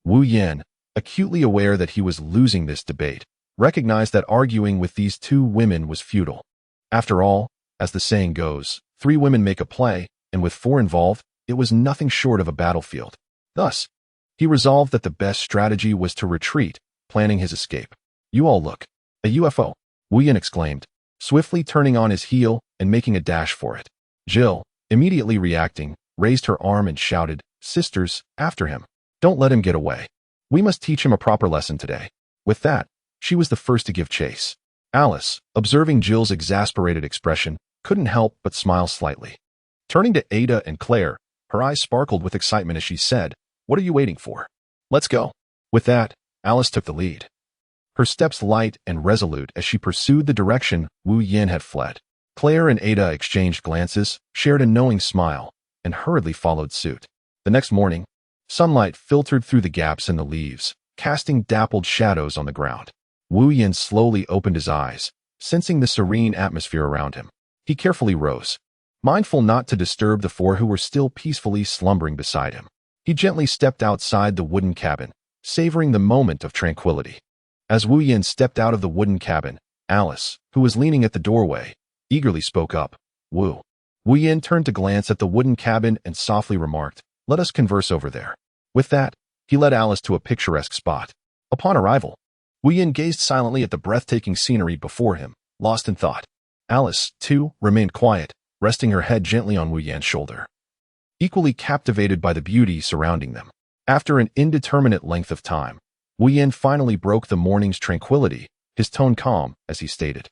Wu Yin, acutely aware that he was losing this debate, recognized that arguing with these 2 women was futile. After all, as the saying goes, 3 women make a play, and with 4 involved, it was nothing short of a battlefield. Thus, he resolved that the best strategy was to retreat, planning his escape. "You all look. A UFO," Wu Yin exclaimed, swiftly turning on his heel and making a dash for it. Jill, immediately reacting, raised her arm and shouted, "Sisters, after him. Don't let him get away. We must teach him a proper lesson today." With that, she was the first to give chase. Alice, observing Jill's exasperated expression, couldn't help but smile slightly. Turning to Ada and Claire, her eyes sparkled with excitement as she said, "What are you waiting for? Let's go." With that, Alice took the lead, her steps light and resolute as she pursued the direction Wu Yin had fled. Claire and Ada exchanged glances, shared a knowing smile, and hurriedly followed suit. The next morning, sunlight filtered through the gaps in the leaves, casting dappled shadows on the ground. Wu Yin slowly opened his eyes, sensing the serene atmosphere around him. He carefully rose, mindful not to disturb the 4 who were still peacefully slumbering beside him. He gently stepped outside the wooden cabin, savoring the moment of tranquility. As Wu Yin stepped out of the wooden cabin, Alice, who was leaning at the doorway, eagerly spoke up, "Wu." Wu Yin turned to glance at the wooden cabin and softly remarked, "Let us converse over there." With that, he led Alice to a picturesque spot. Upon arrival, Wu Yin gazed silently at the breathtaking scenery before him, lost in thought. Alice, too, remained quiet, resting her head gently on Wu Yan's shoulder, equally captivated by the beauty surrounding them. After an indeterminate length of time, Wu Yin finally broke the morning's tranquility, his tone calm as he stated,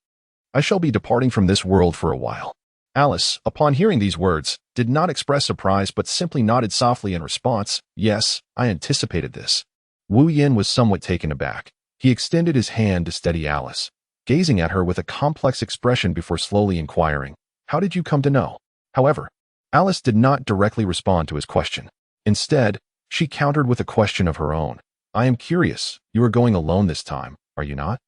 "I shall be departing from this world for a while." Alice, upon hearing these words, did not express surprise but simply nodded softly in response, "Yes, I anticipated this." Wu Yin was somewhat taken aback. He extended his hand to steady Alice, gazing at her with a complex expression before slowly inquiring, "How did you come to know?" However, Alice did not directly respond to his question. Instead, she countered with a question of her own. "I am curious, you are going alone this time, are you not?"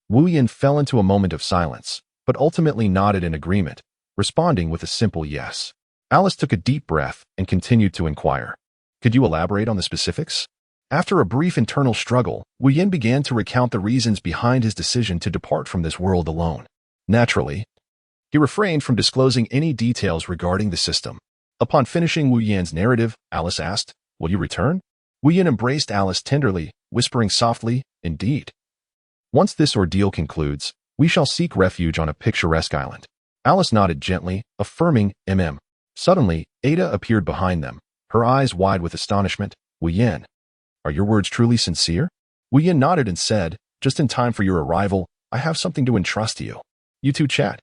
Wu Yin fell into a moment of silence, but ultimately nodded in agreement, responding with a simple yes. Alice took a deep breath and continued to inquire, "Could you elaborate on the specifics?" After a brief internal struggle, Wu Yin began to recount the reasons behind his decision to depart from this world alone. Naturally, he refrained from disclosing any details regarding the system. Upon finishing Wu Yin's narrative, Alice asked, "Will you return?" Wu Yin embraced Alice tenderly, whispering softly, "Indeed. Once this ordeal concludes, we shall seek refuge on a picturesque island." Alice nodded gently, affirming, "Mm." Suddenly, Ada appeared behind them, her eyes wide with astonishment. "Wu Yin, are your words truly sincere?" Wu Yin nodded and said, "Just in time for your arrival, I have something to entrust to you. You two chat.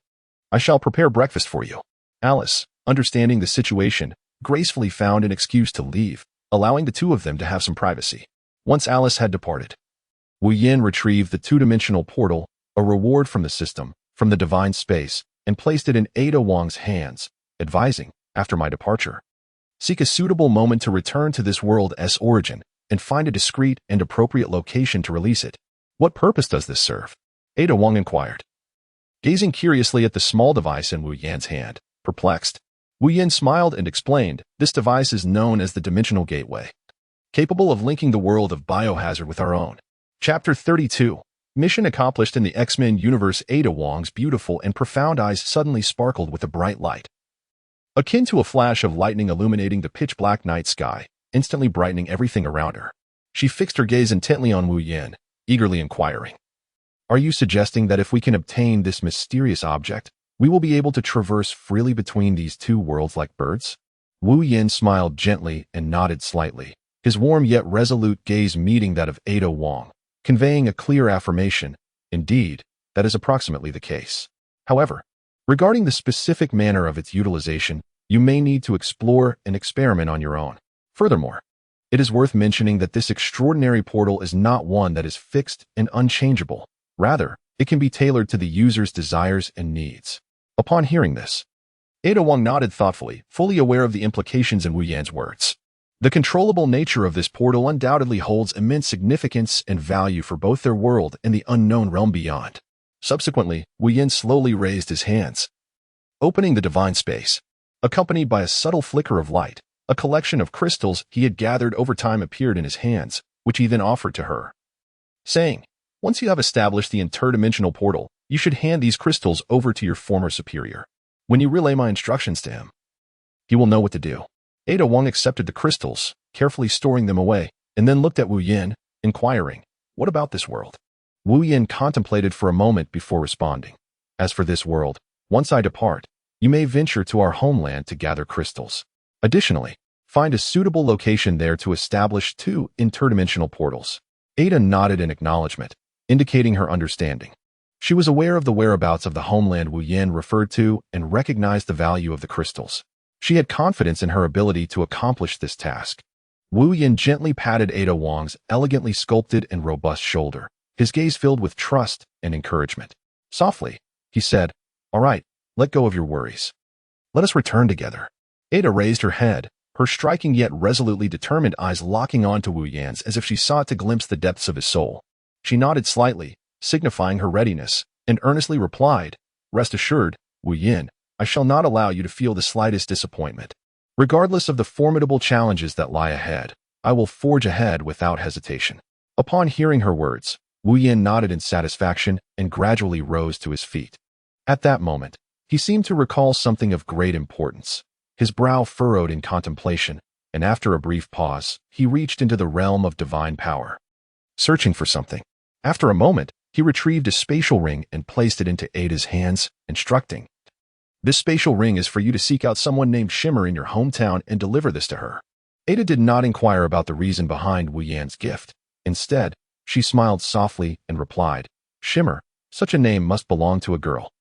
I shall prepare breakfast for you." Alice, understanding the situation, gracefully found an excuse to leave, allowing the two of them to have some privacy. Once Alice had departed, Wu Yin retrieved the two-dimensional portal, a reward from the system, from the divine space, and placed it in Ada Wong's hands, advising, "After my departure, seek a suitable moment to return to this world's origin and find a discreet and appropriate location to release it." "What purpose does this serve?" Ada Wong inquired, gazing curiously at the small device in Wu Yin's hand. Perplexed, Wu Yin smiled and explained, "This device is known as the Dimensional Gateway, capable of linking the world of Biohazard with our own." Chapter 32. Mission accomplished. In the X-Men universe, Ada Wong's beautiful and profound eyes suddenly sparkled with a bright light, akin to a flash of lightning illuminating the pitch-black night sky, instantly brightening everything around her. She fixed her gaze intently on Wu Yin, eagerly inquiring, "Are you suggesting that if we can obtain this mysterious object, we will be able to traverse freely between these two worlds like birds?" Wu Yin smiled gently and nodded slightly, his warm yet resolute gaze meeting that of Ada Wong, conveying a clear affirmation. "Indeed, that is approximately the case. However, regarding the specific manner of its utilization, you may need to explore and experiment on your own. Furthermore, it is worth mentioning that this extraordinary portal is not one that is fixed and unchangeable. Rather, it can be tailored to the user's desires and needs." Upon hearing this, Ada Wong nodded thoughtfully, fully aware of the implications in Wu Yin's words. The controllable nature of this portal undoubtedly holds immense significance and value for both their world and the unknown realm beyond. Subsequently, Wu Yin slowly raised his hands, opening the divine space. Accompanied by a subtle flicker of light, a collection of crystals he had gathered over time appeared in his hands, which he then offered to her, saying, "Once you have established the interdimensional portal, you should hand these crystals over to your former superior. When you relay my instructions to him, he will know what to do." Ada Wong accepted the crystals, carefully storing them away, and then looked at Wu Yin, inquiring, "What about this world?" Wu Yin contemplated for a moment before responding, "As for this world, once I depart, you may venture to our homeland to gather crystals. Additionally, find a suitable location there to establish two interdimensional portals." Ada nodded in acknowledgement, indicating her understanding. She was aware of the whereabouts of the homeland Wu Yin referred to and recognized the value of the crystals. She had confidence in her ability to accomplish this task. Wu Yin gently patted Ada Wong's elegantly sculpted and robust shoulder, his gaze filled with trust and encouragement. Softly, he said, "All right, let go of your worries. Let us return together." Ada raised her head, her striking yet resolutely determined eyes locking onto Wu Yin's as if she sought to glimpse the depths of his soul. She nodded slightly, signifying her readiness, and earnestly replied, "Rest assured, Wu Yin, I shall not allow you to feel the slightest disappointment. Regardless of the formidable challenges that lie ahead, I will forge ahead without hesitation." Upon hearing her words, Wu Yin nodded in satisfaction and gradually rose to his feet. At that moment, he seemed to recall something of great importance. His brow furrowed in contemplation, and after a brief pause, he reached into the realm of divine power, searching for something. After a moment, he retrieved a spatial ring and placed it into Ada's hands, instructing, "This spatial ring is for you to seek out someone named Shimmer in your hometown and deliver this to her." Ada did not inquire about the reason behind Wu Yan's gift. Instead, she smiled softly and replied, "Shimmer, such a name must belong to a girl.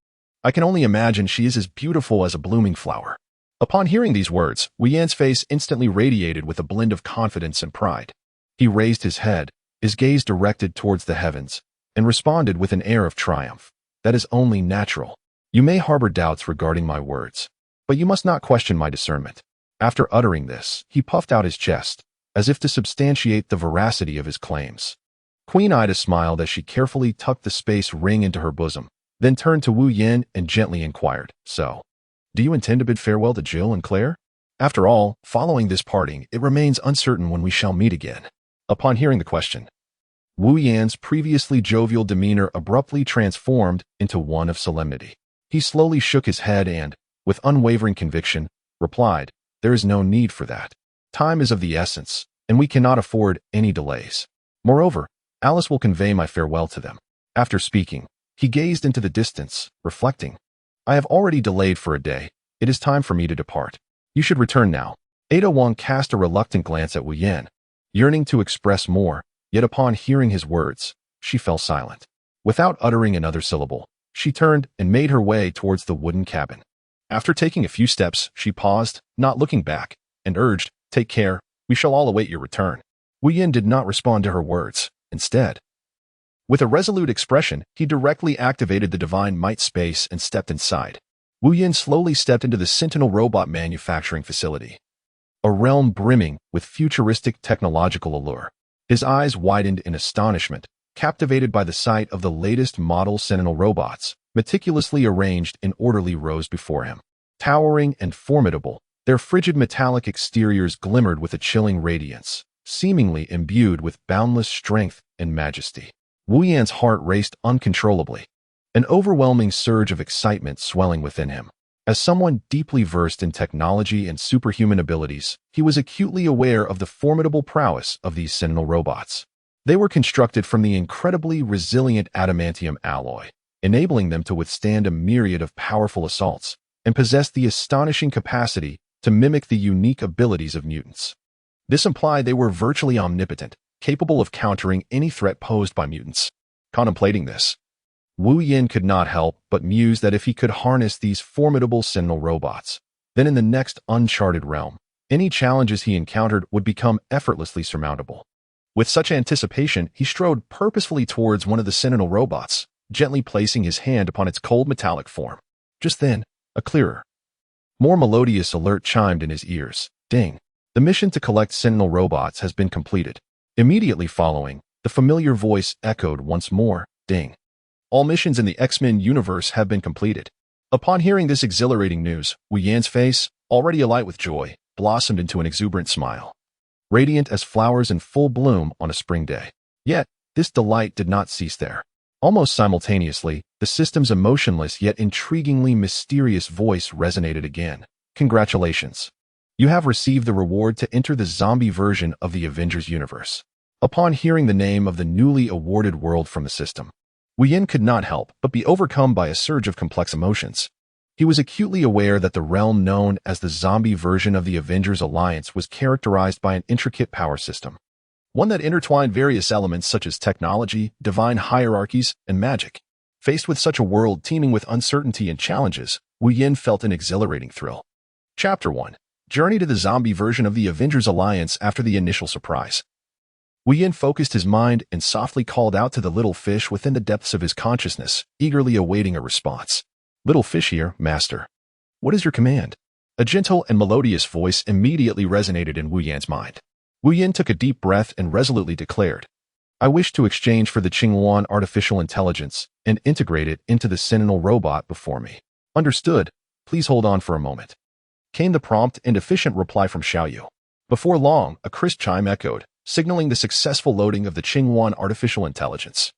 I can only imagine she is as beautiful as a blooming flower." Upon hearing these words, Wu Yan's face instantly radiated with a blend of confidence and pride. He raised his head, his gaze directed towards the heavens, and responded with an air of triumph. That is only natural. You may harbor doubts regarding my words, but you must not question my discernment. After uttering this, he puffed out his chest, as if to substantiate the veracity of his claims. Queen Ida smiled as she carefully tucked the space ring into her bosom, then turned to Wu Yin and gently inquired, "So, do you intend to bid farewell to Jill and Claire? After all, following this parting, it remains uncertain when we shall meet again." Upon hearing the question, Wu Yan's previously jovial demeanor abruptly transformed into one of solemnity. He slowly shook his head and, with unwavering conviction, replied, "There is no need for that. Time is of the essence, and we cannot afford any delays. Moreover, Alice will convey my farewell to them." After speaking, he gazed into the distance, reflecting, "I have already delayed for a day. It is time for me to depart. You should return now." Ada Wang cast a reluctant glance at Wu Yan, yearning to express more, yet upon hearing his words, she fell silent. Without uttering another syllable, she turned and made her way towards the wooden cabin. After taking a few steps, she paused, not looking back, and urged, "Take care, we shall all await your return." Wu Yin did not respond to her words. Instead, with a resolute expression, he directly activated the Divine Might space and stepped inside. Wu Yin slowly stepped into the Sentinel robot manufacturing facility, a realm brimming with futuristic technological allure. His eyes widened in astonishment, captivated by the sight of the latest model Sentinel robots, meticulously arranged in orderly rows before him. Towering and formidable, their frigid metallic exteriors glimmered with a chilling radiance, seemingly imbued with boundless strength and majesty. Wu Yan's heart raced uncontrollably, an overwhelming surge of excitement swelling within him. As someone deeply versed in technology and superhuman abilities, he was acutely aware of the formidable prowess of these Sentinel robots. They were constructed from the incredibly resilient adamantium alloy, enabling them to withstand a myriad of powerful assaults, and possessed the astonishing capacity to mimic the unique abilities of mutants. This implied they were virtually omnipotent, capable of countering any threat posed by mutants. Contemplating this, Wu Yin could not help but muse that if he could harness these formidable Sentinel robots, then in the next uncharted realm, any challenges he encountered would become effortlessly surmountable. With such anticipation, he strode purposefully towards one of the Sentinel robots, gently placing his hand upon its cold metallic form. Just then, a clearer, more melodious alert chimed in his ears. Ding! The mission to collect Sentinel robots has been completed. Immediately following, the familiar voice echoed once more. Ding! All missions in the X-Men universe have been completed. Upon hearing this exhilarating news, Wu Yan's face, already alight with joy, blossomed into an exuberant smile, radiant as flowers in full bloom on a spring day. Yet, this delight did not cease there. Almost simultaneously, the system's emotionless yet intriguingly mysterious voice resonated again. "Congratulations. You have received the reward to enter the zombie version of the Avengers universe." Upon hearing the name of the newly awarded world from the system, Wu Yin could not help but be overcome by a surge of complex emotions. He was acutely aware that the realm known as the zombie version of the Avengers Alliance was characterized by an intricate power system, one that intertwined various elements such as technology, divine hierarchies, and magic. Faced with such a world teeming with uncertainty and challenges, Wu Yin felt an exhilarating thrill. Chapter 1. Journey to the zombie version of the Avengers Alliance after the initial surprise. Wu Yin focused his mind and softly called out to the little fish within the depths of his consciousness, eagerly awaiting a response. "Little fish here, master. What is your command?" A gentle and melodious voice immediately resonated in Wu Yan's mind. Wu Yin took a deep breath and resolutely declared, "I wish to exchange for the Qinghuan artificial intelligence and integrate it into the Sentinel robot before me." "Understood. Please hold on for a moment," came the prompt and efficient reply from Xiaoyu. Before long, a crisp chime echoed, signaling the successful loading of the Qinghuan artificial intelligence.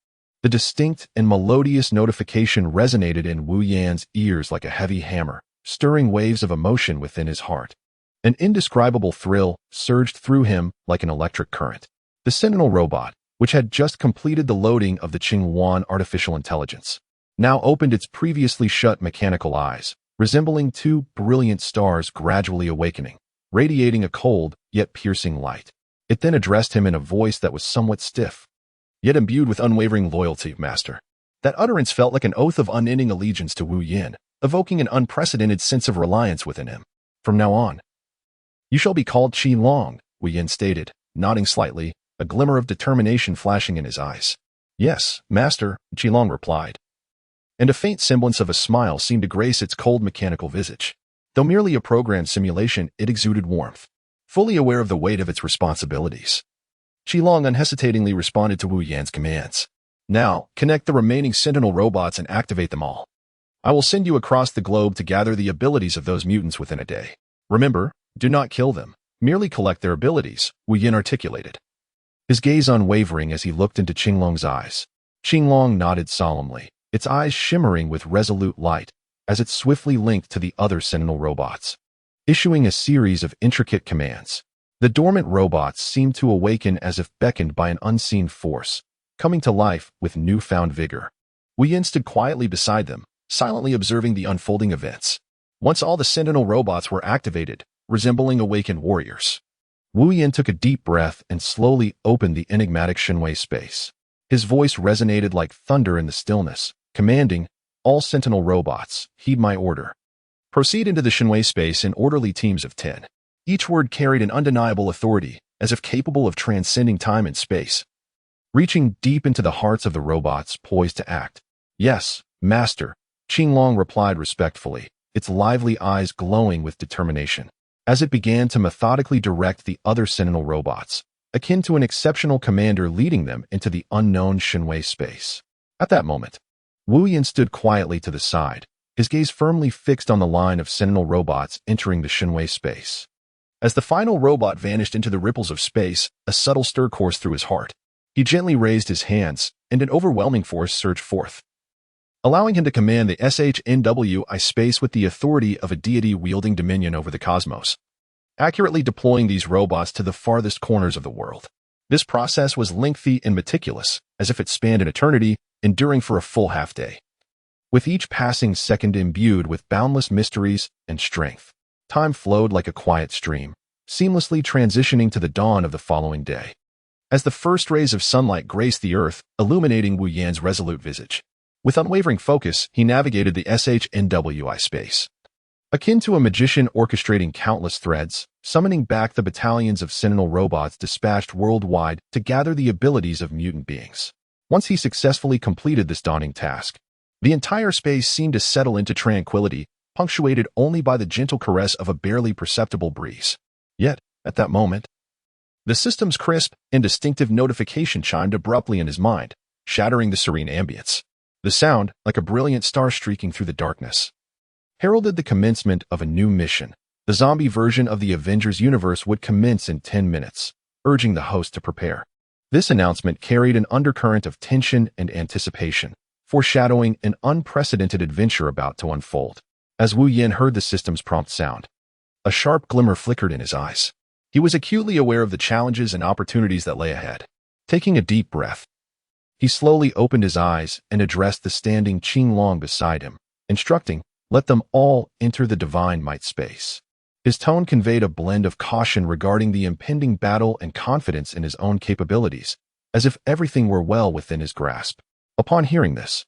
The distinct and melodious notification resonated in Wu Yan's ears like a heavy hammer, stirring waves of emotion within his heart. An indescribable thrill surged through him like an electric current. The Sentinel robot, which had just completed the loading of the Qinghuan artificial intelligence, now opened its previously shut mechanical eyes, resembling two brilliant stars gradually awakening, radiating a cold yet piercing light. It then addressed him in a voice that was somewhat stiff, yet imbued with unwavering loyalty, "Master." That utterance felt like an oath of unending allegiance to Wu Yin, evoking an unprecedented sense of reliance within him. "From now on, you shall be called Qi Long," Wu Yin stated, nodding slightly, a glimmer of determination flashing in his eyes. "Yes, master," Qilong replied, and a faint semblance of a smile seemed to grace its cold mechanical visage. Though merely a programmed simulation, it exuded warmth. Fully aware of the weight of its responsibilities, Qilong unhesitatingly responded to Wu Yan's commands. "Now, connect the remaining Sentinel robots and activate them all. I will send you across the globe to gather the abilities of those mutants within a day. Remember, do not kill them, merely collect their abilities," Wu Yan articulated, his gaze unwavering as he looked into Qinglong's eyes. Qinglong nodded solemnly, its eyes shimmering with resolute light as it swiftly linked to the other Sentinel robots, issuing a series of intricate commands. The dormant robots seemed to awaken as if beckoned by an unseen force, coming to life with newfound vigor. Wu Yan stood quietly beside them, silently observing the unfolding events. Once all the Sentinel robots were activated, resembling awakened warriors, Wu Yan took a deep breath and slowly opened the enigmatic Shenwei space. His voice resonated like thunder in the stillness, commanding, "All Sentinel robots, heed my order. Proceed into the Shenwei space in orderly teams of 10. Each word carried an undeniable authority, as if capable of transcending time and space, reaching deep into the hearts of the robots poised to act. "Yes, master," Qinglong replied respectfully, its lively eyes glowing with determination, as it began to methodically direct the other Sentinel robots, akin to an exceptional commander leading them into the unknown Shenwei space. At that moment, Wu Yan stood quietly to the side, his gaze firmly fixed on the line of Sentinel robots entering the Shenwei space. As the final robot vanished into the ripples of space, a subtle stir coursed through his heart. He gently raised his hands, and an overwhelming force surged forth, allowing him to command the SHNWI space with the authority of a deity wielding dominion over the cosmos, accurately deploying these robots to the farthest corners of the world. This process was lengthy and meticulous, as if it spanned an eternity, enduring for a full half-day, with each passing second imbued with boundless mysteries and strength. Time flowed like a quiet stream, seamlessly transitioning to the dawn of the following day. As the first rays of sunlight graced the earth, illuminating Wu Yan's resolute visage, with unwavering focus, he navigated the SHNWI space, akin to a magician orchestrating countless threads, summoning back the battalions of Sentinel robots dispatched worldwide to gather the abilities of mutant beings. Once he successfully completed this daunting task, the entire space seemed to settle into tranquility, punctuated only by the gentle caress of a barely perceptible breeze. Yet, at that moment, the system's crisp and distinctive notification chimed abruptly in his mind, shattering the serene ambience. The sound, like a brilliant star streaking through the darkness, heralded the commencement of a new mission. The zombie version of the Avengers universe would commence in 10 minutes, urging the host to prepare. This announcement carried an undercurrent of tension and anticipation, foreshadowing an unprecedented adventure about to unfold. As Wu Yan heard the system's prompt sound, a sharp glimmer flickered in his eyes. He was acutely aware of the challenges and opportunities that lay ahead. Taking a deep breath, he slowly opened his eyes and addressed the standing Qinglong beside him, instructing, "Let them all enter the divine might space." His tone conveyed a blend of caution regarding the impending battle and confidence in his own capabilities, as if everything were well within his grasp. Upon hearing this,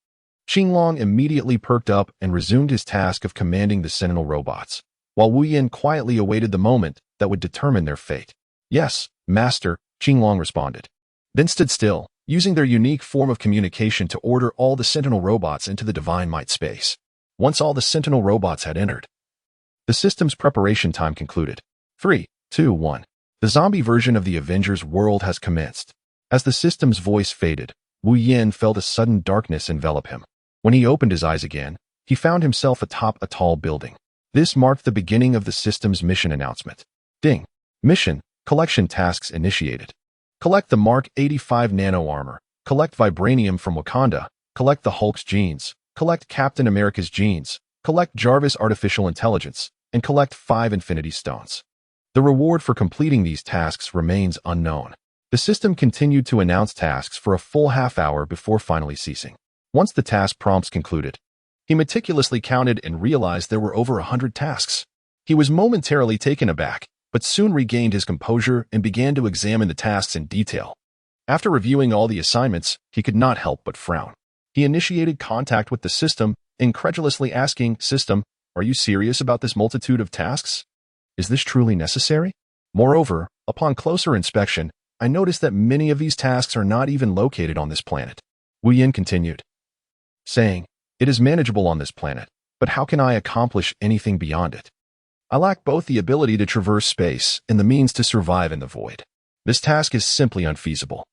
Qinglong immediately perked up and resumed his task of commanding the Sentinel robots, while Wu Yan quietly awaited the moment that would determine their fate. "Yes, master," Qinglong responded, then stood still, using their unique form of communication to order all the Sentinel robots into the divine might space. Once all the Sentinel robots had entered, the system's preparation time concluded. 3, 2, 1. The zombie version of the Avengers world has commenced. As the system's voice faded, Wu Yan felt a sudden darkness envelop him. When he opened his eyes again, he found himself atop a tall building. This marked the beginning of the system's mission announcement. Ding. Mission. Collection tasks initiated. Collect the Mark 85 nano armor. Collect vibranium from Wakanda. Collect the Hulk's genes. Collect Captain America's genes. Collect Jarvis' artificial intelligence. And collect 5 Infinity Stones. The reward for completing these tasks remains unknown. The system continued to announce tasks for a full half-hour before finally ceasing. Once the task prompts concluded, he meticulously counted and realized there were over 100 tasks. He was momentarily taken aback, but soon regained his composure and began to examine the tasks in detail. After reviewing all the assignments, he could not help but frown. He initiated contact with the system, incredulously asking, "System, are you serious about this multitude of tasks? Is this truly necessary?" Moreover, upon closer inspection, I noticed that many of these tasks are not even located on this planet. Wu Yin continued, saying, it is manageable on this planet, but how can I accomplish anything beyond it? I lack both the ability to traverse space and the means to survive in the void. This task is simply unfeasible.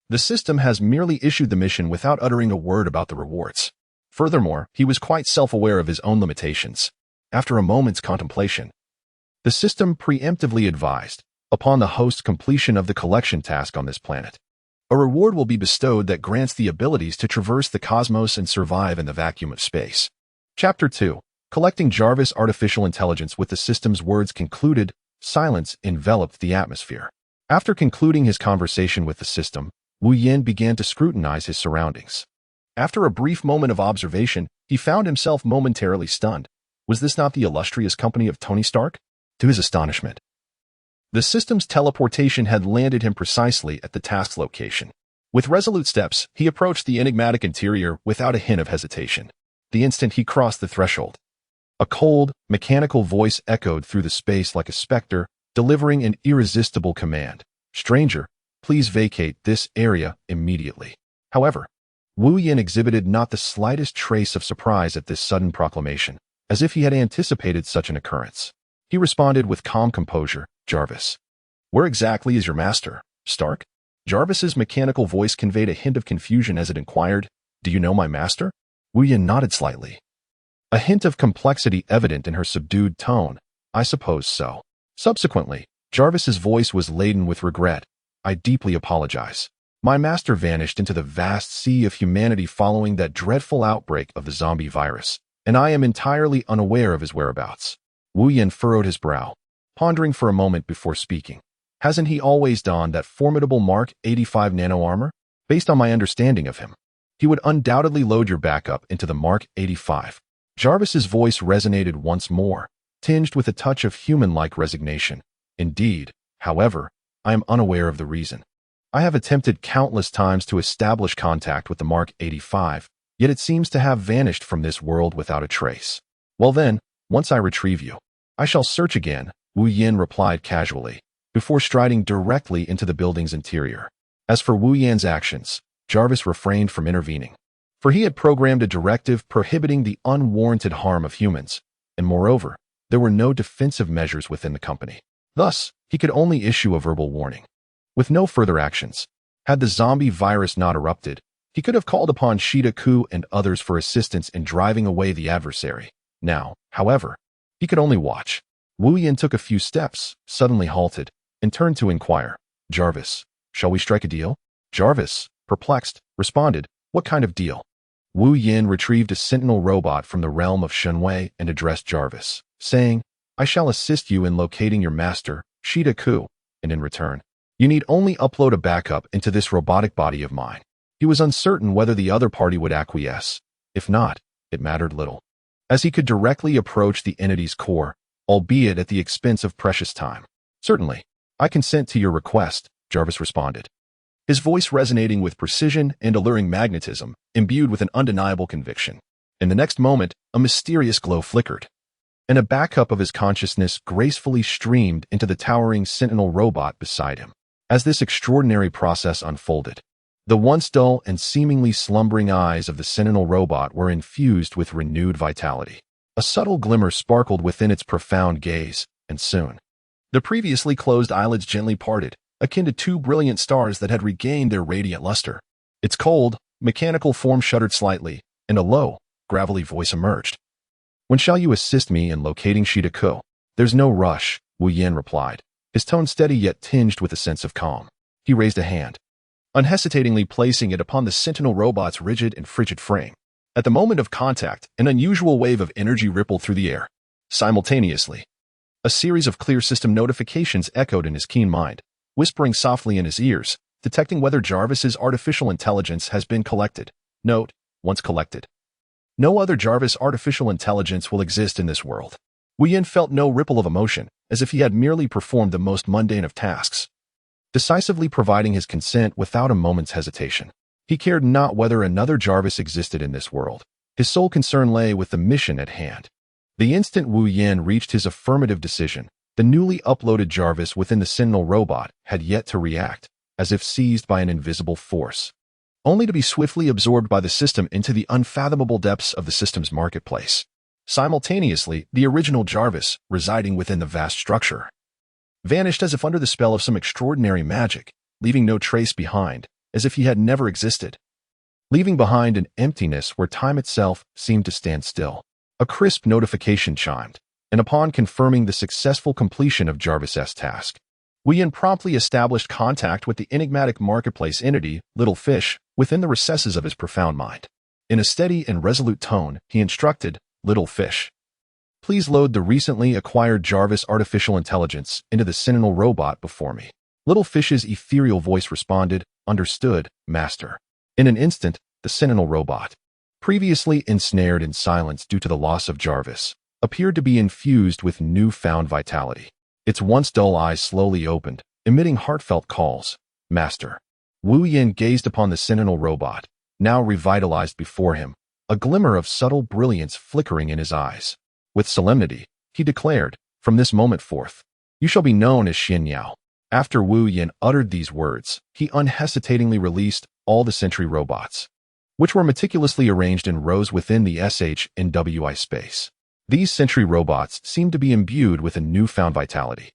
The system has merely issued the mission without uttering a word about the rewards. Furthermore, he was quite self-aware of his own limitations. After a moment's contemplation, the system preemptively advised, upon the host's completion of the collection task on this planet, a reward will be bestowed that grants the abilities to traverse the cosmos and survive in the vacuum of space. Chapter 2. Collecting Jarvis Artificial Intelligence. With the system's words concluded, silence enveloped the atmosphere. After concluding his conversation with the system, Wu Yin began to scrutinize his surroundings. After a brief moment of observation, he found himself momentarily stunned. Was this not the illustrious company of Tony Stark? To his astonishment, the system's teleportation had landed him precisely at the task's location. With resolute steps, he approached the enigmatic interior without a hint of hesitation. The instant he crossed the threshold, a cold, mechanical voice echoed through the space like a specter, delivering an irresistible command. Stranger, please vacate this area immediately. However, Wu Yin exhibited not the slightest trace of surprise at this sudden proclamation, as if he had anticipated such an occurrence. He responded with calm composure, Jarvis. Where exactly is your master, Stark? Jarvis's mechanical voice conveyed a hint of confusion as it inquired, do you know my master? Wu Yin nodded slightly, a hint of complexity evident in her subdued tone. I suppose so. Subsequently, Jarvis's voice was laden with regret. I deeply apologize. My master vanished into the vast sea of humanity following that dreadful outbreak of the zombie virus, and I am entirely unaware of his whereabouts. Wu Yin furrowed his brow, pondering for a moment before speaking. Hasn't he always donned that formidable Mark 85 nano armor? Based on my understanding of him, he would undoubtedly load your backup into the Mark 85. Jarvis's voice resonated once more, tinged with a touch of human-like resignation. Indeed, however, I am unaware of the reason. I have attempted countless times to establish contact with the Mark 85, yet it seems to have vanished from this world without a trace. Well then, once I retrieve you, I shall search again, Wu Yin replied casually, before striding directly into the building's interior. As for Wu Yin's actions, Jarvis refrained from intervening, for he had programmed a directive prohibiting the unwarranted harm of humans, and moreover, there were no defensive measures within the company. Thus, he could only issue a verbal warning. With no further actions, had the zombie virus not erupted, he could have called upon Ku and others for assistance in driving away the adversary. Now, however, he could only watch. Wu Yin took a few steps, suddenly halted, and turned to inquire, Jarvis, shall we strike a deal? Jarvis, perplexed, responded, what kind of deal? Wu Yin retrieved a sentinel robot from the realm of Shenwei and addressed Jarvis, saying, I shall assist you in locating your master, Ku, and in return, you need only upload a backup into this robotic body of mine. He was uncertain whether the other party would acquiesce. If not, it mattered little, as he could directly approach the entity's core, albeit at the expense of precious time. Certainly, I consent to your request, Jarvis responded, his voice resonating with precision and alluring magnetism, imbued with an undeniable conviction. In the next moment, a mysterious glow flickered, and a backup of his consciousness gracefully streamed into the towering sentinel robot beside him. As this extraordinary process unfolded, the once dull and seemingly slumbering eyes of the sentinel robot were infused with renewed vitality. A subtle glimmer sparkled within its profound gaze, and soon, the previously closed eyelids gently parted, akin to two brilliant stars that had regained their radiant luster. Its cold, mechanical form shuddered slightly, and a low, gravelly voice emerged. When shall you assist me in locating Ku? There's no rush, Wu Yin replied, his tone steady yet tinged with a sense of calm. He raised a hand, unhesitatingly placing it upon the sentinel robot's rigid and frigid frame. At the moment of contact, an unusual wave of energy rippled through the air. Simultaneously, a series of clear system notifications echoed in his keen mind, whispering softly in his ears, detecting whether Jarvis's artificial intelligence has been collected. Note, once collected. No other Jarvis artificial intelligence will exist in this world. Wu Yin felt no ripple of emotion, as if he had merely performed the most mundane of tasks, decisively providing his consent without a moment's hesitation. He cared not whether another Jarvis existed in this world. His sole concern lay with the mission at hand. The instant Wu Yin reached his affirmative decision, the newly uploaded Jarvis within the Sentinel robot had yet to react. as if seized by an invisible force, only to be swiftly absorbed by the system into the unfathomable depths of the system's marketplace. Simultaneously, the original Jarvis, residing within the vast structure, vanished as if under the spell of some extraordinary magic, leaving no trace behind, as if he had never existed. Leaving behind an emptiness where time itself seemed to stand still. A crisp notification chimed, and upon confirming the successful completion of Jarvis's task, Woo-Yin promptly established contact with the enigmatic marketplace entity, Little Fish, within the recesses of his profound mind. In a steady and resolute tone, he instructed, "Little Fish, please load the recently acquired Jarvis artificial intelligence into the Sentinel robot before me." Little Fish's ethereal voice responded, "Understood, Master." In an instant, the Sentinel robot, previously ensnared in silence due to the loss of Jarvis, appeared to be infused with newfound vitality. Its once dull eyes slowly opened, emitting heartfelt calls. "Master." Woo-Yin gazed upon the Sentinel robot, now revitalized before him, a glimmer of subtle brilliance flickering in his eyes. With solemnity, he declared, "From this moment forth, you shall be known as Xin Yao." After Woo-Yin uttered these words, he unhesitatingly released all the sentry robots, which were meticulously arranged in rows within the SH&WI space. These sentry robots seemed to be imbued with a newfound vitality,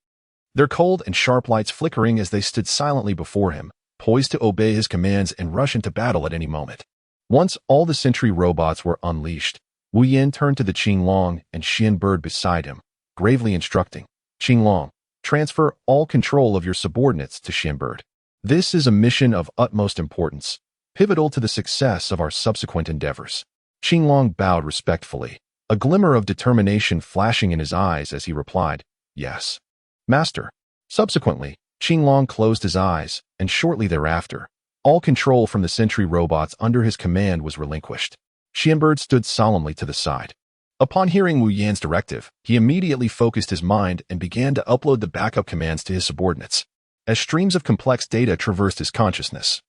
their cold and sharp lights flickering as they stood silently before him, poised to obey his commands and rush into battle at any moment. Once all the sentry robots were unleashed, Woo-Yin turned to the Qinglong and Xian Bird beside him, gravely instructing, "Qinglong, transfer all control of your subordinates to Xian Bird. This is a mission of utmost importance, pivotal to the success of our subsequent endeavors." Qinglong bowed respectfully, a glimmer of determination flashing in his eyes as he replied, "Yes, Master." Subsequently, Qinglong closed his eyes, and shortly thereafter, all control from the sentry robots under his command was relinquished. Xianbird stood solemnly to the side. Upon hearing Woo-Yan's directive, he immediately focused his mind and began to upload the backup commands to his subordinates. As streams of complex data traversed his consciousness,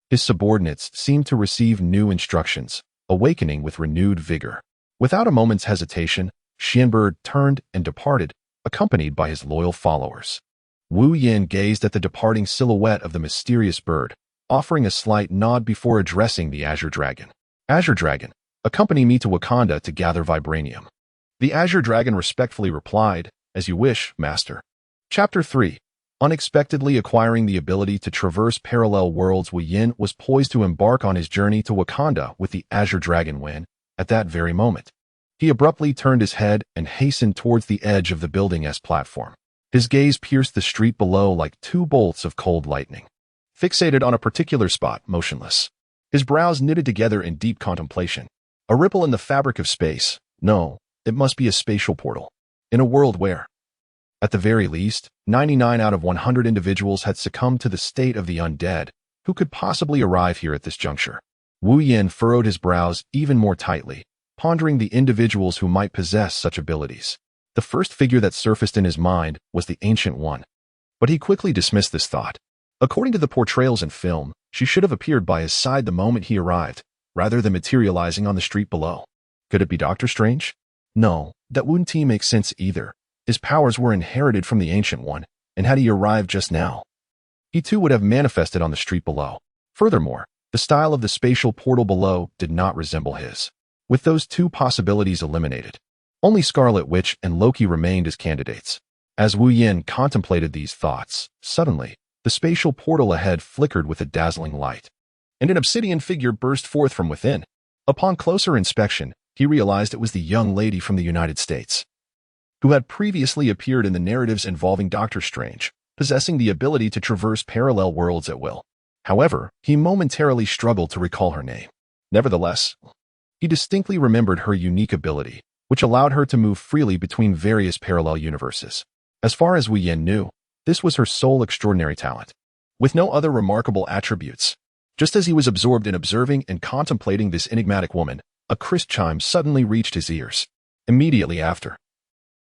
his subordinates seemed to receive new instructions, awakening with renewed vigor. Without a moment's hesitation, Xianbird turned and departed, accompanied by his loyal followers. Woo-Yin gazed at the departing silhouette of the mysterious bird, offering a slight nod before addressing the Azure Dragon. "Azure Dragon, accompany me to Wakanda to gather vibranium." The Azure Dragon respectfully replied, "As you wish, Master." Chapter 3. Unexpectedly acquiring the ability to traverse parallel worlds, Woo-Yin was poised to embark on his journey to Wakanda with the Azure Dragon when, at that very moment, he abruptly turned his head and hastened towards the edge of the building's platform. His gaze pierced the street below like two bolts of cold lightning. Fixated on a particular spot, motionless, his brows knitted together in deep contemplation. A ripple in the fabric of space. No, it must be a spatial portal. In a world where, at the very least, 99 out of 100 individuals had succumbed to the state of the undead, who could possibly arrive here at this juncture? Woo-Yin furrowed his brows even more tightly, pondering the individuals who might possess such abilities. The first figure that surfaced in his mind was the Ancient One, but he quickly dismissed this thought. According to the portrayals in film, she should have appeared by his side the moment he arrived, rather than materializing on the street below. Could it be Doctor Strange? No, that wouldn't make sense either. His powers were inherited from the Ancient One, and had he arrived just now, he too would have manifested on the street below. Furthermore, the style of the spatial portal below did not resemble his. With those two possibilities eliminated, only Scarlet Witch and Loki remained as candidates. As Woo-Yin contemplated these thoughts, suddenly, the spatial portal ahead flickered with a dazzling light, and an obsidian figure burst forth from within. Upon closer inspection, he realized it was the young lady from the United States, who had previously appeared in the narratives involving Doctor Strange, possessing the ability to traverse parallel worlds at will. However, he momentarily struggled to recall her name. Nevertheless, he distinctly remembered her unique ability, which allowed her to move freely between various parallel universes. As far as Woo-Yin knew, this was her sole extraordinary talent, with no other remarkable attributes. Just as he was absorbed in observing and contemplating this enigmatic woman, a crisp chime suddenly reached his ears. Immediately after,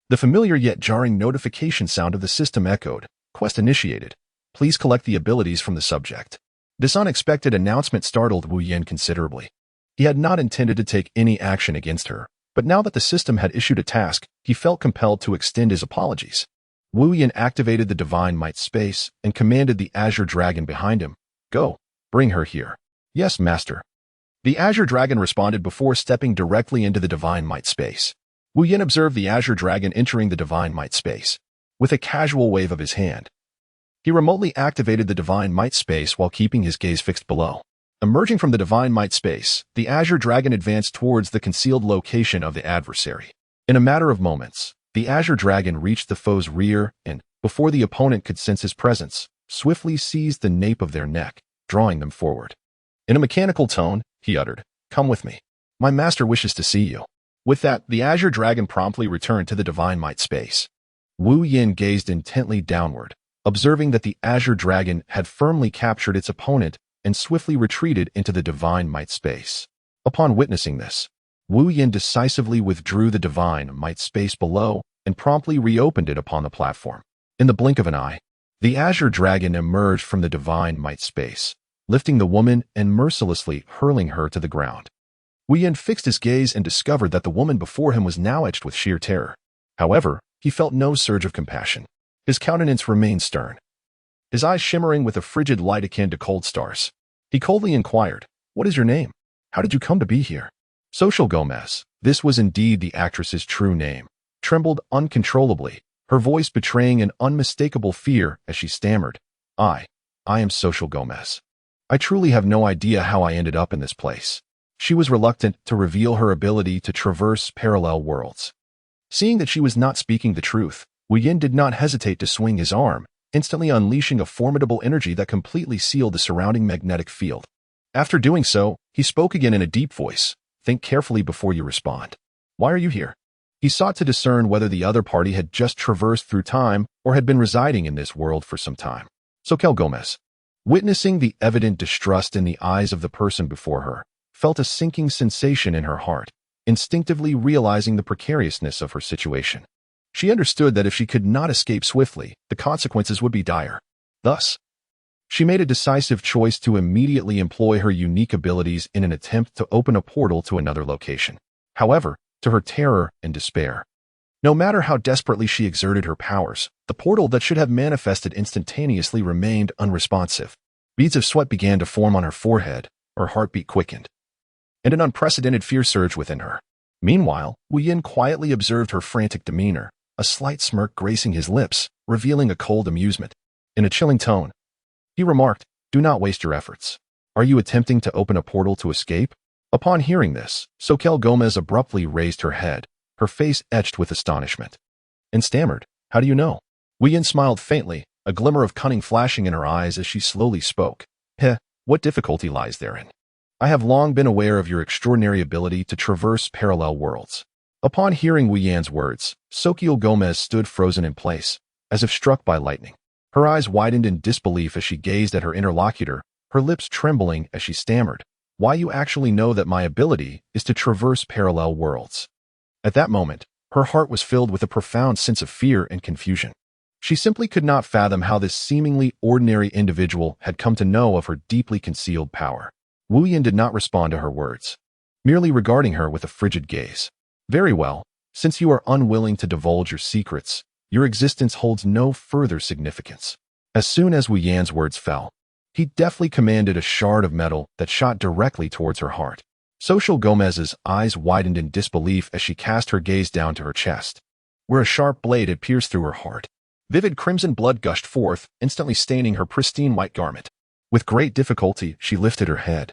the familiar yet jarring notification sound of the system echoed, "Quest initiated. Please collect the abilities from the subject." This unexpected announcement startled Woo-Yin considerably. He had not intended to take any action against her, but now that the system had issued a task, he felt compelled to extend his apologies. Wu Yin activated the divine might space and commanded the azure dragon behind him, "Go, bring her here." "Yes, master." The azure dragon responded before stepping directly into the divine might space. Wu Yin observed the azure dragon entering the divine might space. With a casual wave of his hand, he remotely activated the divine might space while keeping his gaze fixed below. Emerging from the divine might space, the azure dragon advanced towards the concealed location of the adversary. In a matter of moments, the azure dragon reached the foe's rear and, before the opponent could sense his presence, swiftly seized the nape of their neck, drawing them forward. In a mechanical tone, he uttered, "Come with me. My master wishes to see you." With that, the azure dragon promptly returned to the divine might space. Wu Yin gazed intently downward, observing that the azure dragon had firmly captured its opponent and swiftly retreated into the divine might space. Upon witnessing this, Wu Yin decisively withdrew the divine might space below and promptly reopened it upon the platform. In the blink of an eye, the azure dragon emerged from the divine might space, lifting the woman and mercilessly hurling her to the ground. Wu Yin fixed his gaze and discovered that the woman before him was now etched with sheer terror. However, he felt no surge of compassion. His countenance remained stern, his eyes shimmering with a frigid light akin to cold stars. He coldly inquired, "What is your name? How did you come to be here?" Social Gomez, this was indeed the actress's true name, trembled uncontrollably, her voice betraying an unmistakable fear as she stammered, I am Social Gomez. I truly have no idea how I ended up in this place." She was reluctant to reveal her ability to traverse parallel worlds. Seeing that she was not speaking the truth, Wu Yin did not hesitate to swing his arm, instantly unleashing a formidable energy that completely sealed the surrounding magnetic field. After doing so, he spoke again in a deep voice, "Think carefully before you respond. Why are you here?" He sought to discern whether the other party had just traversed through time or had been residing in this world for some time. Social Gomez, witnessing the evident distrust in the eyes of the person before her, felt a sinking sensation in her heart, instinctively realizing the precariousness of her situation. She understood that if she could not escape swiftly, the consequences would be dire. Thus, she made a decisive choice to immediately employ her unique abilities in an attempt to open a portal to another location. However, to her terror and despair, no matter how desperately she exerted her powers, the portal that should have manifested instantaneously remained unresponsive. Beads of sweat began to form on her forehead, her heartbeat quickened, and an unprecedented fear surged within her. Meanwhile, Wu Yin quietly observed her frantic demeanor, a slight smirk gracing his lips, revealing a cold amusement. In a chilling tone, he remarked, "Do not waste your efforts. Are you attempting to open a portal to escape?" Upon hearing this, Social Gomez abruptly raised her head, her face etched with astonishment, and stammered, "How do you know?" Wu Yin smiled faintly, a glimmer of cunning flashing in her eyes as she slowly spoke. What difficulty lies therein? I have long been aware of your extraordinary ability to traverse parallel worlds." Upon hearing Wu Yan's words, Social Gomez stood frozen in place, as if struck by lightning. Her eyes widened in disbelief as she gazed at her interlocutor, her lips trembling as she stammered, "Why, you actually know that my ability is to traverse parallel worlds." At that moment, her heart was filled with a profound sense of fear and confusion. She simply could not fathom how this seemingly ordinary individual had come to know of her deeply concealed power. Wu Yin did not respond to her words, merely regarding her with a frigid gaze. "Very well, since you are unwilling to divulge your secrets, your existence holds no further significance." As soon as Wu Yan's words fell, he deftly commanded a shard of metal that shot directly towards her heart. Social Gomez's eyes widened in disbelief as she cast her gaze down to her chest, where a sharp blade had pierced through her heart. Vivid crimson blood gushed forth, instantly staining her pristine white garment. With great difficulty, she lifted her head,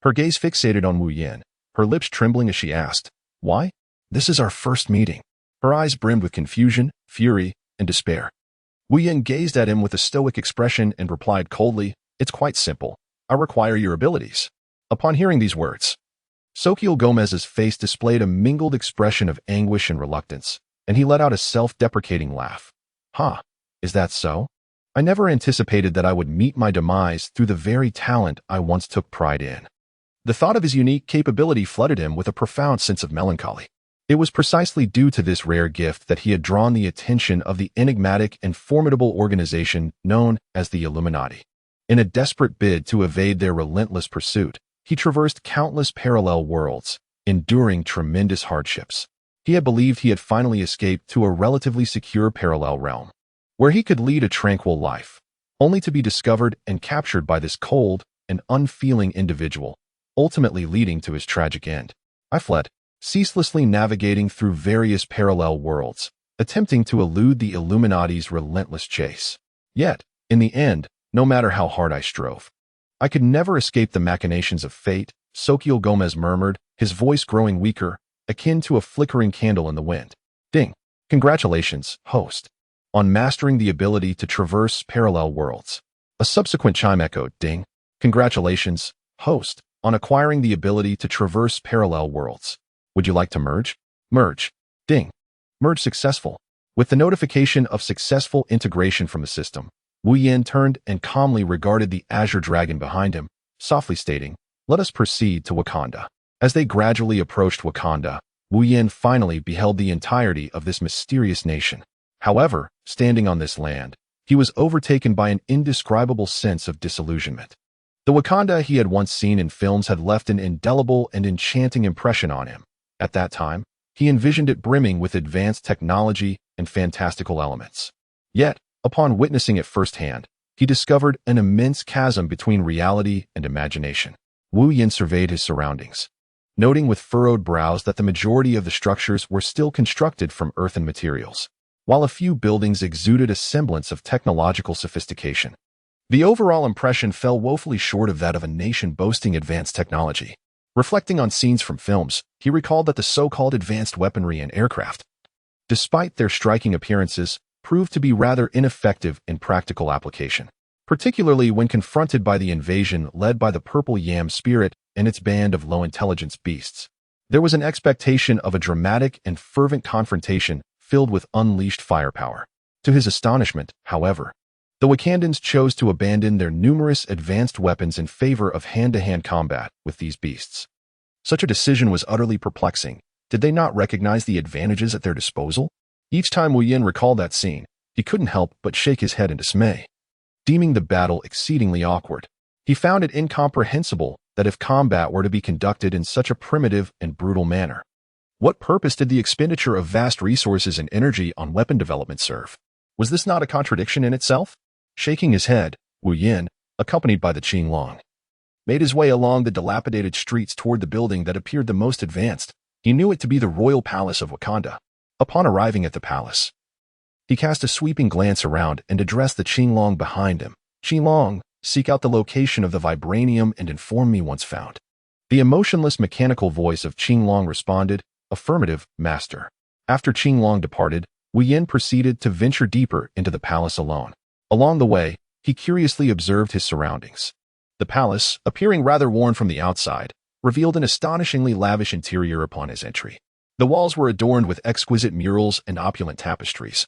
her gaze fixated on Wu Yin, her lips trembling as she asked, "Why? This is our first meeting." Her eyes brimmed with confusion, fury, and despair. Wu Yin gazed at him with a stoic expression and replied coldly, "It's quite simple. I require your abilities." Upon hearing these words, Social Gomez's face displayed a mingled expression of anguish and reluctance, and he let out a self-deprecating laugh. "Ha, is that so? I never anticipated that I would meet my demise through the very talent I once took pride in." The thought of his unique capability flooded him with a profound sense of melancholy. It was precisely due to this rare gift that he had drawn the attention of the enigmatic and formidable organization known as the Illuminati. In a desperate bid to evade their relentless pursuit, he traversed countless parallel worlds, enduring tremendous hardships. He had believed he had finally escaped to a relatively secure parallel realm, where he could lead a tranquil life, only to be discovered and captured by this cold and unfeeling individual, ultimately leading to his tragic end. I fled, ceaselessly navigating through various parallel worlds, attempting to elude the Illuminati's relentless chase. Yet, in the end, no matter how hard I strove, I could never escape the machinations of fate, Sokio Gomez murmured, his voice growing weaker, akin to a flickering candle in the wind. Ding. Congratulations, host, on mastering the ability to traverse parallel worlds. A subsequent chime echoed, ding. Congratulations, host, on acquiring the ability to traverse parallel worlds. Would you like to merge? Merge. Ding. Merge successful. With the notification of successful integration from the system, Wu Yin turned and calmly regarded the azure dragon behind him, softly stating, "Let us proceed to Wakanda." As they gradually approached Wakanda, Wu Yin finally beheld the entirety of this mysterious nation. However, standing on this land, he was overtaken by an indescribable sense of disillusionment. The Wakanda he had once seen in films had left an indelible and enchanting impression on him. At that time, he envisioned it brimming with advanced technology and fantastical elements. Yet, upon witnessing it firsthand, he discovered an immense chasm between reality and imagination. Wu Yin surveyed his surroundings, noting with furrowed brows that the majority of the structures were still constructed from earthen materials, while a few buildings exuded a semblance of technological sophistication. The overall impression fell woefully short of that of a nation boasting advanced technology. Reflecting on scenes from films, he recalled that the so-called advanced weaponry and aircraft, despite their striking appearances, proved to be rather ineffective in practical application, particularly when confronted by the invasion led by the Purple Yam Spirit and its band of low-intelligence beasts. There was an expectation of a dramatic and fervent confrontation filled with unleashed firepower. To his astonishment, however, the Wakandans chose to abandon their numerous advanced weapons in favor of hand-to-hand combat with these beasts. Such a decision was utterly perplexing. Did they not recognize the advantages at their disposal? Each time Wu Yin recalled that scene, he couldn't help but shake his head in dismay. Deeming the battle exceedingly awkward, he found it incomprehensible that if combat were to be conducted in such a primitive and brutal manner, what purpose did the expenditure of vast resources and energy on weapon development serve? Was this not a contradiction in itself? Shaking his head, Wu Yin, accompanied by the Qinglong, made his way along the dilapidated streets toward the building that appeared the most advanced. He knew it to be the royal palace of Wakanda. Upon arriving at the palace, he cast a sweeping glance around and addressed the Qinglong behind him. "Qinglong, seek out the location of the vibranium and inform me once found." The emotionless mechanical voice of Qinglong responded, "Affirmative, master." After Qinglong departed, Wu Yin proceeded to venture deeper into the palace alone. Along the way, he curiously observed his surroundings. The palace, appearing rather worn from the outside, revealed an astonishingly lavish interior upon his entry. The walls were adorned with exquisite murals and opulent tapestries.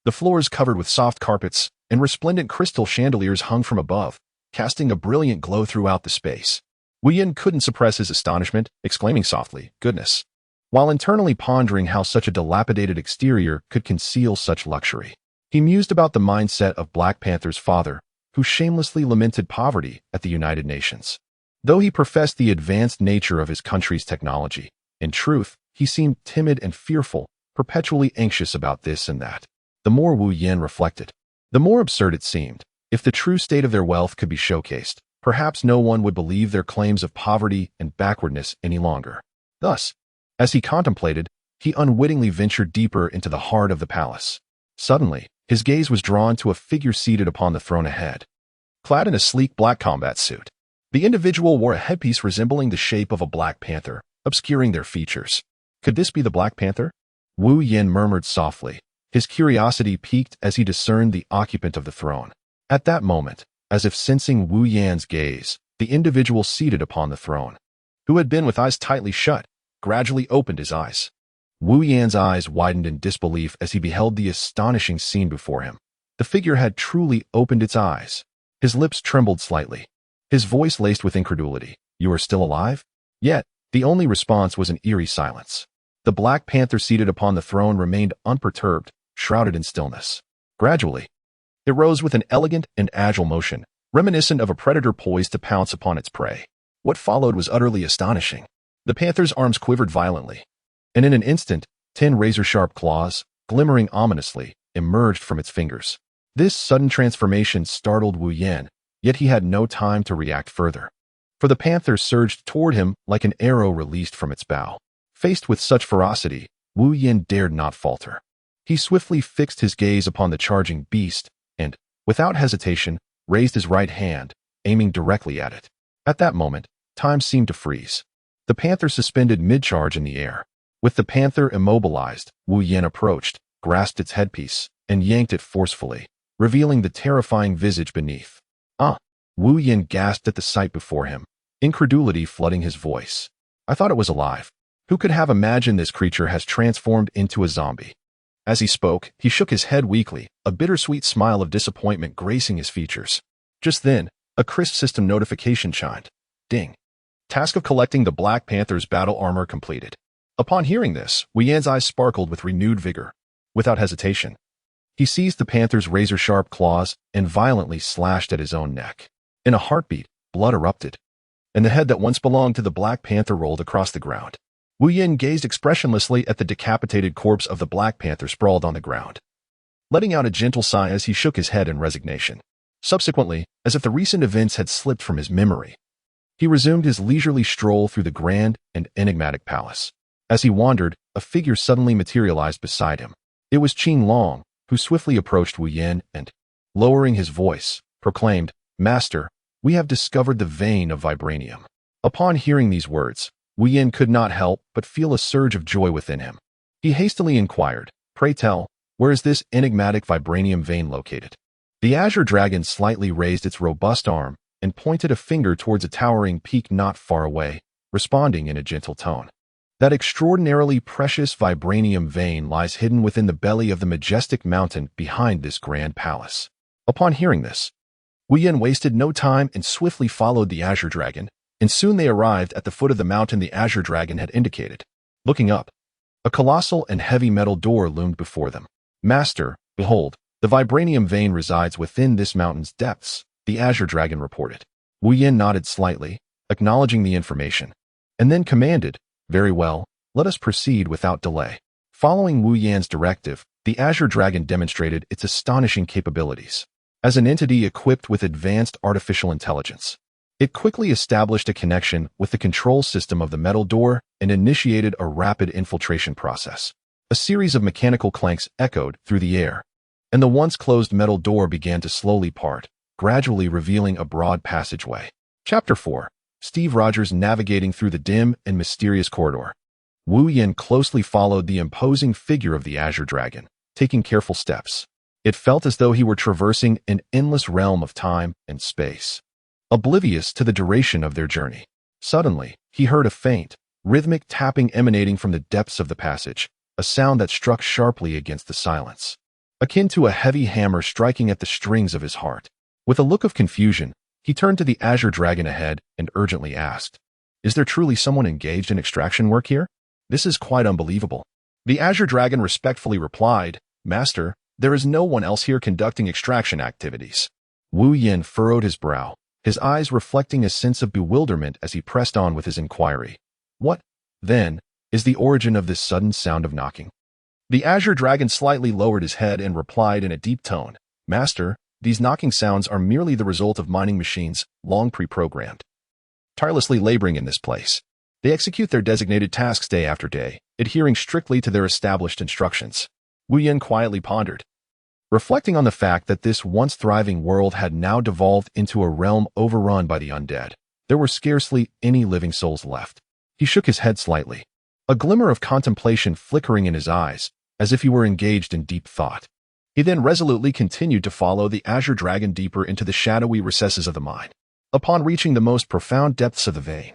The floors covered with soft carpets, and resplendent crystal chandeliers hung from above, casting a brilliant glow throughout the space. Wu Yin couldn't suppress his astonishment, exclaiming softly, "Goodness," while internally pondering how such a dilapidated exterior could conceal such luxury. He mused about the mindset of Black Panther's father, who shamelessly lamented poverty at the United Nations. Though he professed the advanced nature of his country's technology, in truth, he seemed timid and fearful, perpetually anxious about this and that. The more Wu Yin reflected, the more absurd it seemed. If the true state of their wealth could be showcased, perhaps no one would believe their claims of poverty and backwardness any longer. Thus, as he contemplated, he unwittingly ventured deeper into the heart of the palace. Suddenly, his gaze was drawn to a figure seated upon the throne ahead, clad in a sleek black combat suit. The individual wore a headpiece resembling the shape of a Black Panther, obscuring their features. Could this be the Black Panther? Wu Yin murmured softly. His curiosity piqued as he discerned the occupant of the throne. At that moment, as if sensing Wu Yan's gaze, the individual seated upon the throne, who had been with eyes tightly shut, gradually opened his eyes. Wu Yan's eyes widened in disbelief as he beheld the astonishing scene before him. The figure had truly opened its eyes. His lips trembled slightly, his voice laced with incredulity. "You are still alive?" Yet, the only response was an eerie silence. The Black Panther seated upon the throne remained unperturbed, shrouded in stillness. Gradually, it rose with an elegant and agile motion, reminiscent of a predator poised to pounce upon its prey. What followed was utterly astonishing. The panther's arms quivered violently, and in an instant, 10 razor-sharp claws, glimmering ominously, emerged from its fingers. This sudden transformation startled Wu Yan, yet he had no time to react further. For the panther surged toward him like an arrow released from its bow. Faced with such ferocity, Wu Yan dared not falter. He swiftly fixed his gaze upon the charging beast and, without hesitation, raised his right hand, aiming directly at it. At that moment, time seemed to freeze. The panther suspended mid-charge in the air. With the panther immobilized, Wu Yan approached, grasped its headpiece, and yanked it forcefully, revealing the terrifying visage beneath. Wu Yan gasped at the sight before him, incredulity flooding his voice. I thought it was alive. Who could have imagined this creature has transformed into a zombie? As he spoke, he shook his head weakly, a bittersweet smile of disappointment gracing his features. Just then, a crisp system notification chimed. Ding. Task of collecting the Black Panther's battle armor completed. Upon hearing this, Wu Yan's eyes sparkled with renewed vigor. Without hesitation, he seized the panther's razor-sharp claws and violently slashed at his own neck. In a heartbeat, blood erupted, and the head that once belonged to the Black Panther rolled across the ground. Wu Yan gazed expressionlessly at the decapitated corpse of the Black Panther sprawled on the ground, letting out a gentle sigh as he shook his head in resignation. Subsequently, as if the recent events had slipped from his memory, he resumed his leisurely stroll through the grand and enigmatic palace. As he wandered, a figure suddenly materialized beside him. It was Qing Long, who swiftly approached Wu Yan and, lowering his voice, proclaimed, Master, we have discovered the vein of vibranium. Upon hearing these words, Wu Yan could not help but feel a surge of joy within him. He hastily inquired, Pray tell, where is this enigmatic vibranium vein located? The azure dragon slightly raised its robust arm and pointed a finger towards a towering peak not far away, responding in a gentle tone. That extraordinarily precious vibranium vein lies hidden within the belly of the majestic mountain behind this grand palace. Upon hearing this, Wu Yan wasted no time and swiftly followed the azure dragon, and soon they arrived at the foot of the mountain the azure dragon had indicated. Looking up, a colossal and heavy metal door loomed before them. Master, behold, the vibranium vein resides within this mountain's depths, the azure dragon reported. Wu Yan nodded slightly, acknowledging the information, and then commanded, Very well, let us proceed without delay. Following Wu Yan's directive, the azure dragon demonstrated its astonishing capabilities. As an entity equipped with advanced artificial intelligence, it quickly established a connection with the control system of the metal door and initiated a rapid infiltration process. A series of mechanical clanks echoed through the air, and the once closed metal door began to slowly part, gradually revealing a broad passageway. Chapter 4. Steve Rogers navigating through the dim and mysterious corridor. Wu Yan closely followed the imposing figure of the azure dragon, taking careful steps. It felt as though he were traversing an endless realm of time and space, oblivious to the duration of their journey. Suddenly, he heard a faint, rhythmic tapping emanating from the depths of the passage, a sound that struck sharply against the silence, akin to a heavy hammer striking at the strings of his heart. With a look of confusion, he turned to the azure dragon ahead and urgently asked, Is there truly someone engaged in extraction work here? This is quite unbelievable. The azure dragon respectfully replied, Master, there is no one else here conducting extraction activities. Wu Yan furrowed his brow, his eyes reflecting a sense of bewilderment as he pressed on with his inquiry. What, then, is the origin of this sudden sound of knocking? The azure dragon slightly lowered his head and replied in a deep tone, Master, these knocking sounds are merely the result of mining machines, long pre-programmed, tirelessly laboring in this place. They execute their designated tasks day after day, adhering strictly to their established instructions. Wu Yan quietly pondered, reflecting on the fact that this once thriving world had now devolved into a realm overrun by the undead. There were scarcely any living souls left. He shook his head slightly, a glimmer of contemplation flickering in his eyes, as if he were engaged in deep thought. He then resolutely continued to follow the azure dragon deeper into the shadowy recesses of the mine. Upon reaching the most profound depths of the vein,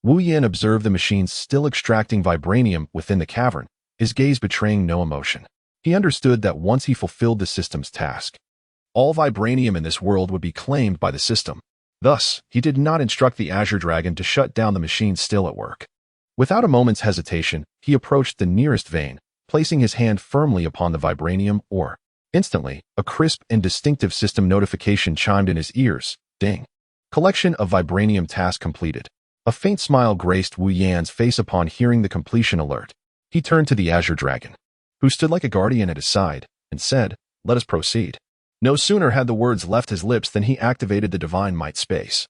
Wu Yan observed the machines still extracting vibranium within the cavern, his gaze betraying no emotion. He understood that once he fulfilled the system's task, all vibranium in this world would be claimed by the system. Thus, he did not instruct the azure dragon to shut down the machines still at work. Without a moment's hesitation, he approached the nearest vein, placing his hand firmly upon the vibranium ore. Instantly, a crisp and distinctive system notification chimed in his ears. Ding. Collection of vibranium task completed. A faint smile graced Wu Yan's face upon hearing the completion alert. He turned to the Azure Dragon, who stood like a guardian at his side, and said, "Let us proceed." No sooner had the words left his lips than he activated the Divine Might space,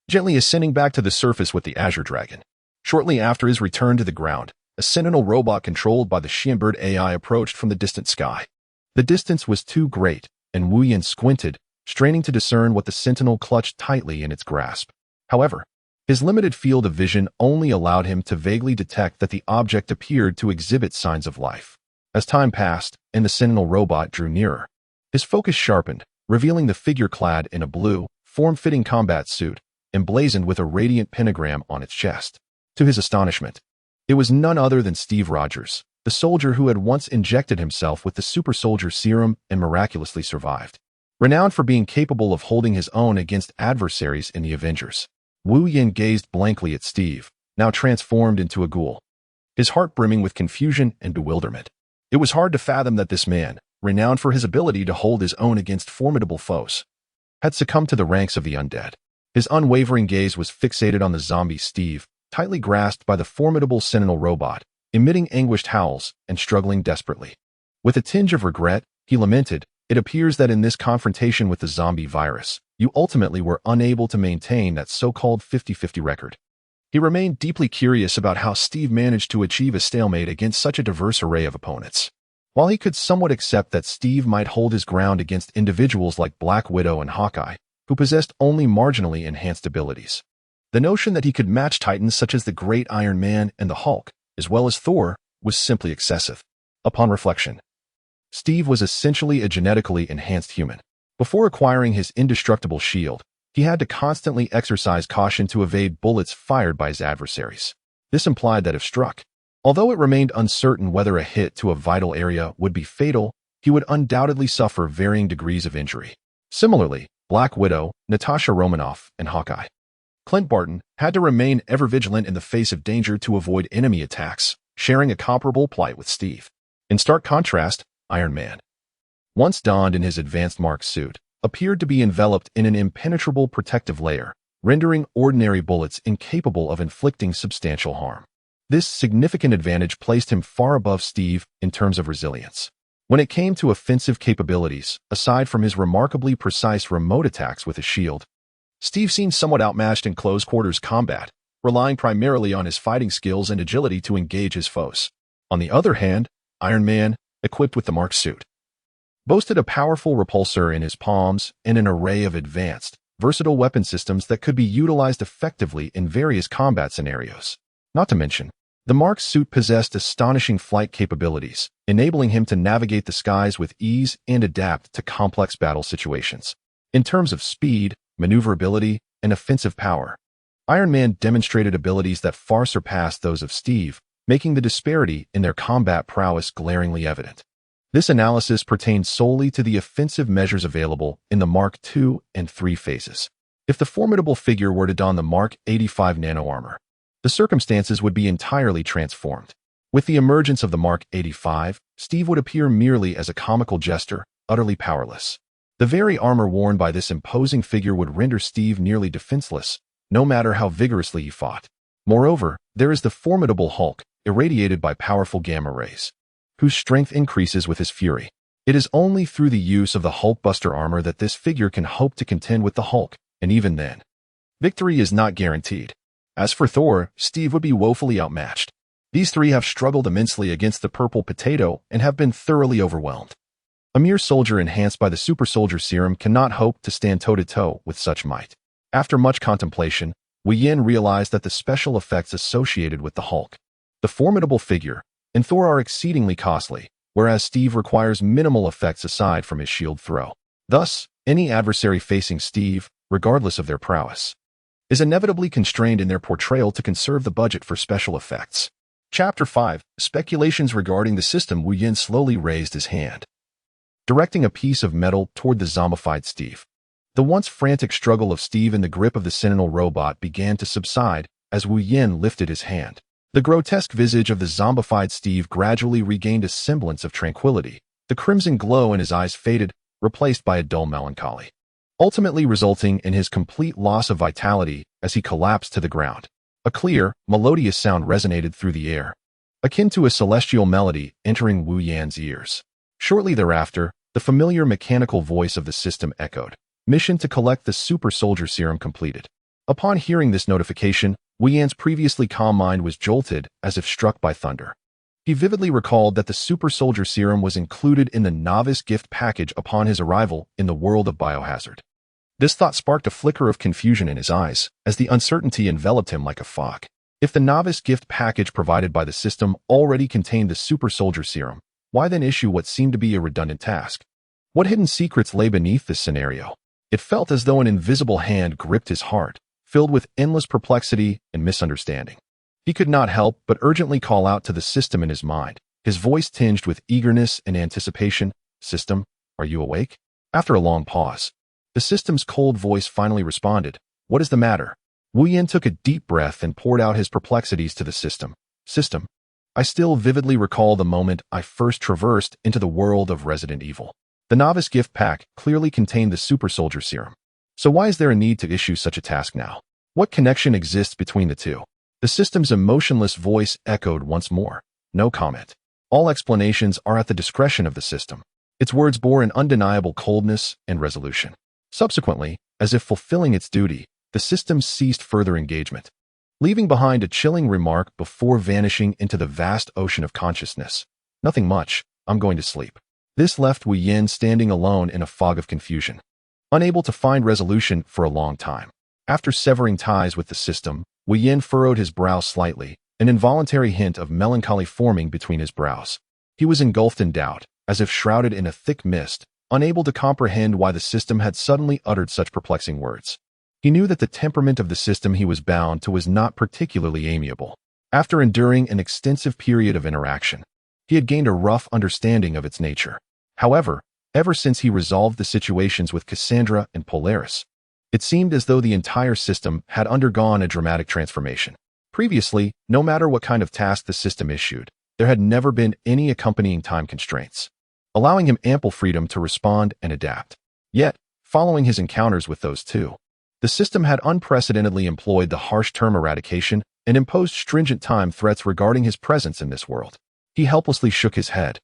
gently ascending back to the surface with the Azure Dragon. Shortly after his return to the ground, a sentinel robot controlled by the Shienbird AI approached from the distant sky. The distance was too great, and Wu Yin squinted, straining to discern what the sentinel clutched tightly in its grasp. However, his limited field of vision only allowed him to vaguely detect that the object appeared to exhibit signs of life. As time passed, and the sentinel robot drew nearer, his focus sharpened, revealing the figure clad in a blue, form-fitting combat suit, emblazoned with a radiant pentagram on its chest. To his astonishment, it was none other than Steve Rogers, the soldier who had once injected himself with the super soldier serum and miraculously survived. Renowned for being capable of holding his own against adversaries in the Avengers, Wu Yin gazed blankly at Steve, now transformed into a ghoul, his heart brimming with confusion and bewilderment. It was hard to fathom that this man, renowned for his ability to hold his own against formidable foes, had succumbed to the ranks of the undead. His unwavering gaze was fixated on the zombie Steve, tightly grasped by the formidable sentinel robot, emitting anguished howls and struggling desperately. With a tinge of regret, he lamented, "It appears that in this confrontation with the zombie virus, you ultimately were unable to maintain that so-called 50-50 record." He remained deeply curious about how Steve managed to achieve a stalemate against such a diverse array of opponents. While he could somewhat accept that Steve might hold his ground against individuals like Black Widow and Hawkeye, who possessed only marginally enhanced abilities, the notion that he could match titans such as the Great Iron Man and the Hulk, as well as Thor, was simply excessive. Upon reflection, Steve was essentially a genetically enhanced human. Before acquiring his indestructible shield, he had to constantly exercise caution to evade bullets fired by his adversaries. This implied that if struck, although it remained uncertain whether a hit to a vital area would be fatal, he would undoubtedly suffer varying degrees of injury. Similarly, Black Widow, Natasha Romanoff, and Hawkeye, Clint Barton, had to remain ever vigilant in the face of danger to avoid enemy attacks, sharing a comparable plight with Steve. In stark contrast, Iron Man, once donned in his advanced Mark suit, appeared to be enveloped in an impenetrable protective layer, rendering ordinary bullets incapable of inflicting substantial harm. This significant advantage placed him far above Steve in terms of resilience. When it came to offensive capabilities, aside from his remarkably precise remote attacks with his shield, Steve seemed somewhat outmatched in close-quarters combat, relying primarily on his fighting skills and agility to engage his foes. On the other hand, Iron Man, equipped with the Mark suit, boasted a powerful repulsor in his palms and an array of advanced, versatile weapon systems that could be utilized effectively in various combat scenarios. Not to mention, the Mark suit possessed astonishing flight capabilities, enabling him to navigate the skies with ease and adapt to complex battle situations. In terms of speed, maneuverability, and offensive power, Iron Man demonstrated abilities that far surpassed those of Steve, making the disparity in their combat prowess glaringly evident. This analysis pertained solely to the offensive measures available in the Mark II and III phases. If the formidable figure were to don the Mark 85 nano armor, the circumstances would be entirely transformed. With the emergence of the Mark 85, Steve would appear merely as a comical jester, utterly powerless. The very armor worn by this imposing figure would render Steve nearly defenseless, no matter how vigorously he fought. Moreover, there is the formidable Hulk, irradiated by powerful gamma rays, whose strength increases with his fury. It is only through the use of the Hulkbuster armor that this figure can hope to contend with the Hulk, and even then, victory is not guaranteed. As for Thor, Steve would be woefully outmatched. These three have struggled immensely against the purple potato and have been thoroughly overwhelmed. A mere soldier enhanced by the super soldier serum cannot hope to stand toe-to-toe with such might. After much contemplation, Wu Yin realized that the special effects associated with the Hulk, the formidable figure, and Thor are exceedingly costly, whereas Steve requires minimal effects aside from his shield throw. Thus, any adversary facing Steve, regardless of their prowess, is inevitably constrained in their portrayal to conserve the budget for special effects. Chapter 5. Speculations regarding the system. Wu Yin slowly raised his hand, directing a piece of metal toward the zombified Steve. The once frantic struggle of Steve in the grip of the sentinel robot began to subside as Wu Yin lifted his hand. The grotesque visage of the zombified Steve gradually regained a semblance of tranquility. The crimson glow in his eyes faded, replaced by a dull melancholy, ultimately resulting in his complete loss of vitality as he collapsed to the ground. A clear, melodious sound resonated through the air, akin to a celestial melody entering Wu Yan's ears. Shortly thereafter, the familiar mechanical voice of the system echoed. Mission to collect the super soldier serum completed. Upon hearing this notification, Wu Yan's previously calm mind was jolted as if struck by thunder. He vividly recalled that the super soldier serum was included in the novice gift package upon his arrival in the world of Biohazard. This thought sparked a flicker of confusion in his eyes as the uncertainty enveloped him like a fog. If the novice gift package provided by the system already contained the super soldier serum, why then issue what seemed to be a redundant task? What hidden secrets lay beneath this scenario? It felt as though an invisible hand gripped his heart, filled with endless perplexity and misunderstanding. He could not help but urgently call out to the system in his mind, his voice tinged with eagerness and anticipation. System, are you awake? After a long pause, the system's cold voice finally responded, what is the matter? Wu Yan took a deep breath and poured out his perplexities to the system. System, I still vividly recall the moment I first traversed into the world of Resident Evil. The novice gift pack clearly contained the super soldier serum. So why is there a need to issue such a task now? What connection exists between the two? The system's emotionless voice echoed once more. No comment. All explanations are at the discretion of the system. Its words bore an undeniable coldness and resolution. Subsequently, as if fulfilling its duty, the system ceased further engagement, leaving behind a chilling remark before vanishing into the vast ocean of consciousness. Nothing much, I'm going to sleep. This left Wu Yan standing alone in a fog of confusion, unable to find resolution for a long time. After severing ties with the system, Wu Yan furrowed his brow slightly, an involuntary hint of melancholy forming between his brows. He was engulfed in doubt, as if shrouded in a thick mist, unable to comprehend why the system had suddenly uttered such perplexing words. He knew that the temperament of the system he was bound to was not particularly amiable. After enduring an extensive period of interaction, he had gained a rough understanding of its nature. However, ever since he resolved the situations with Cassandra and Polaris, it seemed as though the entire system had undergone a dramatic transformation. Previously, no matter what kind of task the system issued, there had never been any accompanying time constraints, allowing him ample freedom to respond and adapt. Yet, following his encounters with those two, the system had unprecedentedly employed the harsh term eradication and imposed stringent time threats regarding his presence in this world. He helplessly shook his head,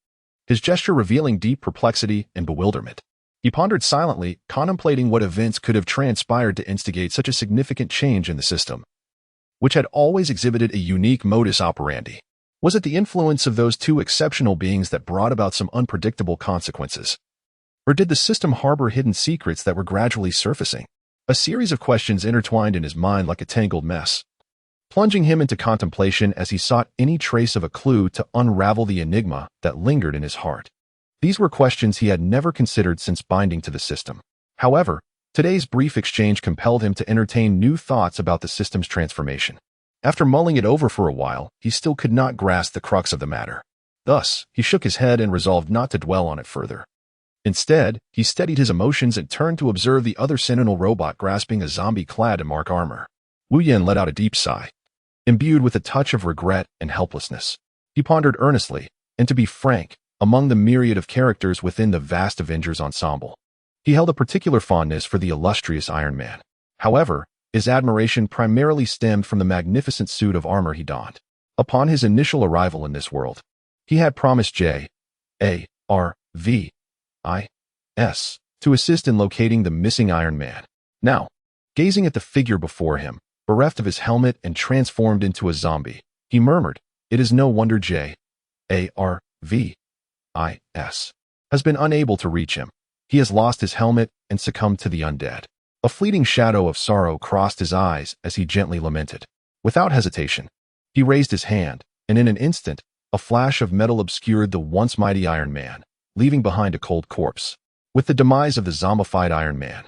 his gesture revealing deep perplexity and bewilderment. He pondered silently, contemplating what events could have transpired to instigate such a significant change in the system, which had always exhibited a unique modus operandi. Was it the influence of those two exceptional beings that brought about some unpredictable consequences? Or did the system harbor hidden secrets that were gradually surfacing? A series of questions intertwined in his mind like a tangled mess, plunging him into contemplation as he sought any trace of a clue to unravel the enigma that lingered in his heart. These were questions he had never considered since binding to the system. However, today's brief exchange compelled him to entertain new thoughts about the system's transformation. After mulling it over for a while, he still could not grasp the crux of the matter. Thus, he shook his head and resolved not to dwell on it further. Instead, he steadied his emotions and turned to observe the other Sentinel robot grasping a zombie clad in Mark armor. Wu Yan let out a deep sigh, imbued with a touch of regret and helplessness. He pondered earnestly, and to be frank, among the myriad of characters within the vast Avengers ensemble, he held a particular fondness for the illustrious Iron Man. However, his admiration primarily stemmed from the magnificent suit of armor he donned. Upon his initial arrival in this world, he had promised J.A.R.V.I.S. to assist in locating the missing Iron Man. Now, gazing at the figure before him, bereft of his helmet and transformed into a zombie, he murmured, "It is no wonder J.A.R.V.I.S. has been unable to reach him. He has lost his helmet and succumbed to the undead." A fleeting shadow of sorrow crossed his eyes as he gently lamented. Without hesitation, he raised his hand, and in an instant, a flash of metal obscured the once mighty Iron Man, leaving behind a cold corpse. With the demise of the zombified Iron Man,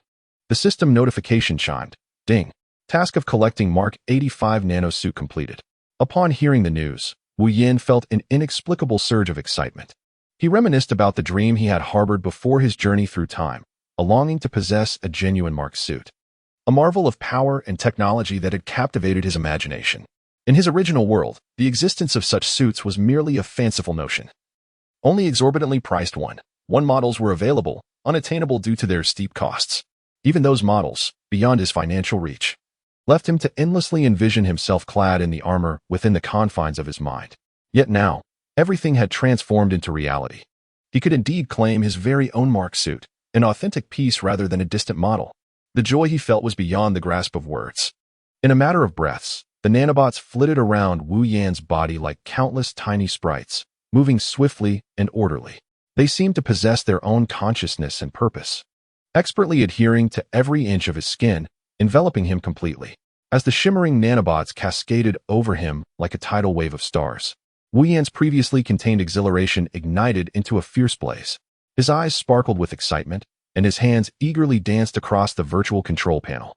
the system notification chimed. Ding. Task of collecting Mark 85 nanosuit completed. Upon hearing the news, Wu Yan felt an inexplicable surge of excitement. He reminisced about the dream he had harbored before his journey through time, a longing to possess a genuine Mark suit, a marvel of power and technology that had captivated his imagination. In his original world, the existence of such suits was merely a fanciful notion. Only exorbitantly priced one models were available, unattainable due to their steep costs. Even those models, beyond his financial reach, left him to endlessly envision himself clad in the armor within the confines of his mind. Yet now, everything had transformed into reality. He could indeed claim his very own mark suit, an authentic piece rather than a distant model. The joy he felt was beyond the grasp of words. In a matter of breaths, the nanobots flitted around Wu Yan's body like countless tiny sprites, moving swiftly and orderly. They seemed to possess their own consciousness and purpose, expertly adhering to every inch of his skin, enveloping him completely. As the shimmering nanobots cascaded over him like a tidal wave of stars, Wu Yan's previously contained exhilaration ignited into a fierce blaze. His eyes sparkled with excitement, and his hands eagerly danced across the virtual control panel,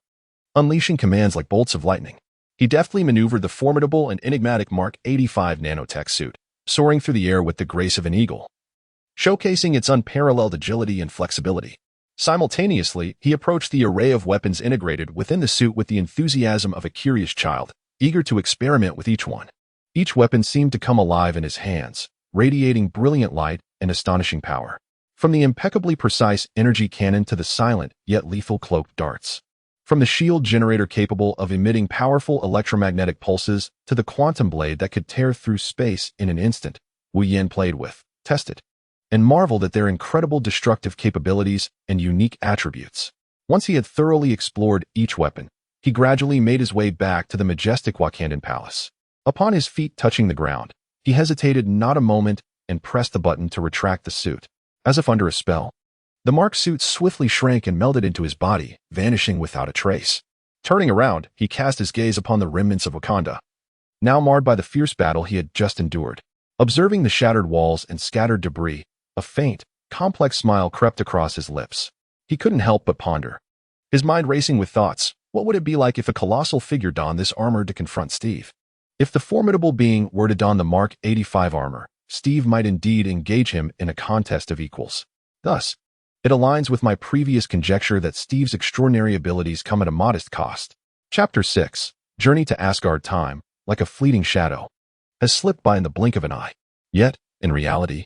unleashing commands like bolts of lightning. He deftly maneuvered the formidable and enigmatic Mark 85 nanotech suit, soaring through the air with the grace of an eagle, showcasing its unparalleled agility and flexibility. Simultaneously, he approached the array of weapons integrated within the suit with the enthusiasm of a curious child, eager to experiment with each one. Each weapon seemed to come alive in his hands, radiating brilliant light and astonishing power. From the impeccably precise energy cannon to the silent yet lethal cloaked darts. From the shield generator capable of emitting powerful electromagnetic pulses to the quantum blade that could tear through space in an instant, Wu Yan played with, tested, and marveled at their incredible destructive capabilities and unique attributes. Once he had thoroughly explored each weapon, he gradually made his way back to the majestic Wakandan palace. Upon his feet touching the ground, he hesitated not a moment and pressed the button to retract the suit. As if under a spell, the Mark suit swiftly shrank and melded into his body, vanishing without a trace. Turning around, he cast his gaze upon the remnants of Wakanda, now marred by the fierce battle he had just endured. Observing the shattered walls and scattered debris, a faint, complex smile crept across his lips. He couldn't help but ponder, his mind racing with thoughts. What would it be like if a colossal figure donned this armor to confront Steve? If the formidable being were to don the Mark 85 armor, Steve might indeed engage him in a contest of equals. Thus, it aligns with my previous conjecture that Steve's extraordinary abilities come at a modest cost. Chapter 6, Journey to Asgard. Time, like a fleeting shadow, has slipped by in the blink of an eye. Yet, in reality,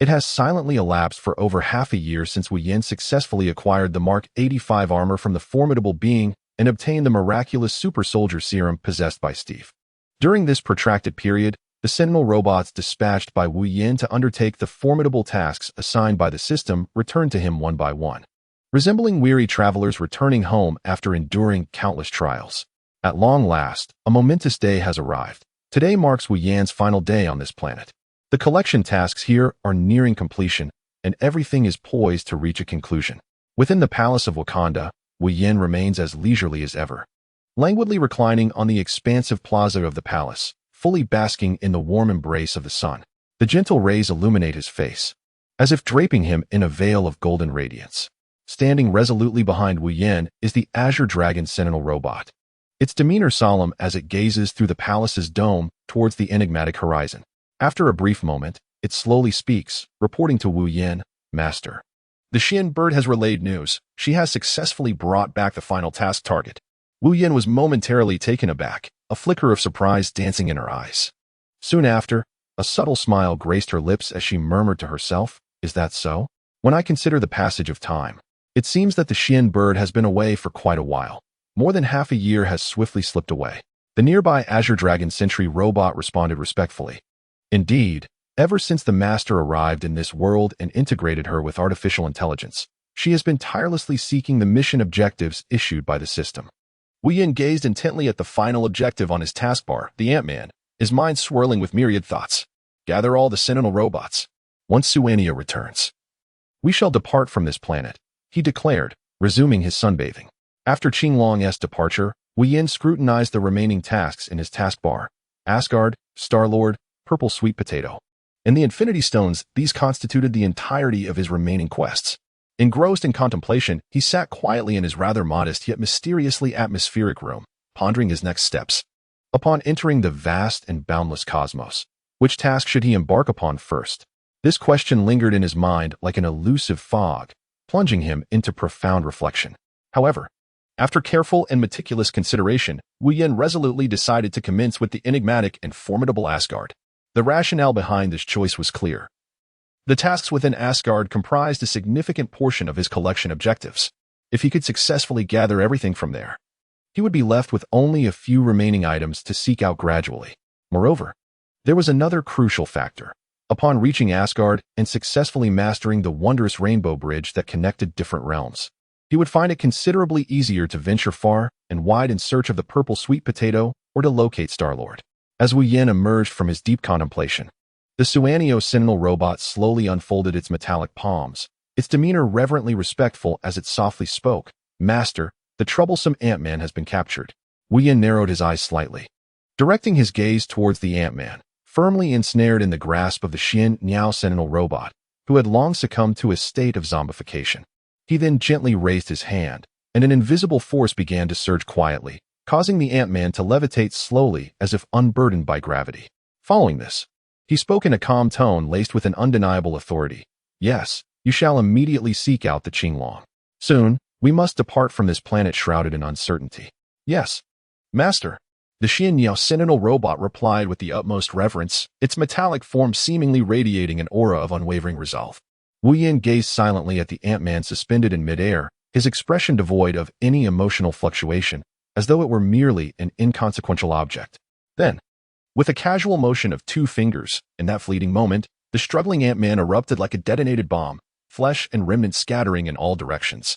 it has silently elapsed for over half a year since Wu Yan successfully acquired the Mark 85 armor from the formidable being and obtained the miraculous super soldier serum possessed by Steve. During this protracted period, the Sentinel robots dispatched by Wu Yan to undertake the formidable tasks assigned by the system returned to him one by one, resembling weary travelers returning home after enduring countless trials. At long last, a momentous day has arrived. Today marks Wu Yan's final day on this planet. The collection tasks here are nearing completion, and everything is poised to reach a conclusion. Within the palace of Wakanda, Wu Yan remains as leisurely as ever, languidly reclining on the expansive plaza of the palace, fully basking in the warm embrace of the sun. The gentle rays illuminate his face, as if draping him in a veil of golden radiance. Standing resolutely behind Wu Yan is the Azure Dragon Sentinel robot, its demeanor solemn as it gazes through the palace's dome towards the enigmatic horizon. After a brief moment, it slowly speaks, reporting to Wu Yan, Master. The Shin bird has relayed news. She has successfully brought back the final task target. Wu Yan was momentarily taken aback, a flicker of surprise dancing in her eyes. Soon after, a subtle smile graced her lips as she murmured to herself, "Is that so? When I consider the passage of time, it seems that the Shin bird has been away for quite a while. More than half a year has swiftly slipped away." The nearby Azure Dragon Sentry robot responded respectfully. Indeed, ever since the Master arrived in this world and integrated her with artificial intelligence, she has been tirelessly seeking the mission objectives issued by the system. Wu Yan gazed intently at the final objective on his taskbar, the Ant-Man, his mind swirling with myriad thoughts. Gather all the Sentinel robots. Once Suania returns, we shall depart from this planet, he declared, resuming his sunbathing. After Qinglong's departure, Wu Yan scrutinized the remaining tasks in his taskbar: Asgard, Star-Lord, Purple Sweet Potato, and the Infinity Stones. These constituted the entirety of his remaining quests. Engrossed in contemplation, he sat quietly in his rather modest yet mysteriously atmospheric room, pondering his next steps. Upon entering the vast and boundless cosmos, which task should he embark upon first? This question lingered in his mind like an elusive fog, plunging him into profound reflection. However, after careful and meticulous consideration, Wu Yan resolutely decided to commence with the enigmatic and formidable Asgard. The rationale behind this choice was clear. The tasks within Asgard comprised a significant portion of his collection objectives. If he could successfully gather everything from there, he would be left with only a few remaining items to seek out gradually. Moreover, There was another crucial factor. Upon reaching Asgard and successfully mastering the wondrous rainbow bridge that connected different realms, he would find it considerably easier to venture far and wide in search of the purple sweet potato or to locate Star-Lord. As Wu Yin emerged from his deep contemplation, the Suanio Sentinel robot slowly unfolded its metallic palms, its demeanor reverently respectful as it softly spoke, "Master, the troublesome Ant-Man has been captured." Wu Yin narrowed his eyes slightly, directing his gaze towards the Ant-Man, firmly ensnared in the grasp of the Xian Niao Sentinel robot, who had long succumbed to a state of zombification. He then gently raised his hand, and an invisible force began to surge quietly, causing the Ant-Man to levitate slowly as if unburdened by gravity. Following this, he spoke in a calm tone laced with an undeniable authority. "Yes, you shall immediately seek out the Qinglong. Soon, we must depart from this planet shrouded in uncertainty." "Yes, Master." The Xian Niao Sentinel robot replied with the utmost reverence, its metallic form seemingly radiating an aura of unwavering resolve. Wu Yin gazed silently at the Ant-Man suspended in midair, his expression devoid of any emotional fluctuation, as though it were merely an inconsequential object. Then, with a casual motion of 2 fingers, in that fleeting moment, the struggling Ant-Man erupted like a detonated bomb, flesh and remnants scattering in all directions.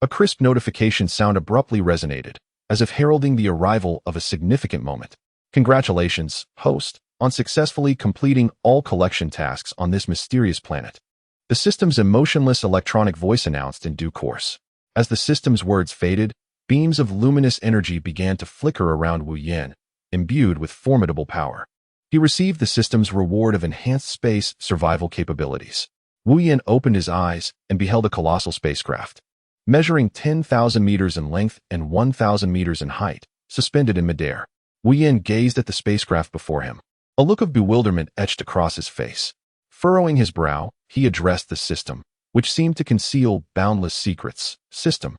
A crisp notification sound abruptly resonated, as if heralding the arrival of a significant moment. "Congratulations, host, on successfully completing all collection tasks on this mysterious planet." The system's emotionless electronic voice announced in due course. As the system's words faded, beams of luminous energy began to flicker around Wu Yin, imbued with formidable power. He received the system's reward of enhanced space survival capabilities. Wu Yin opened his eyes and beheld a colossal spacecraft, measuring 10,000 meters in length and 1,000 meters in height, suspended in midair. Wu Yin gazed at the spacecraft before him. A look of bewilderment etched across his face. Furrowing his brow, he addressed the system, which seemed to conceal boundless secrets. "System,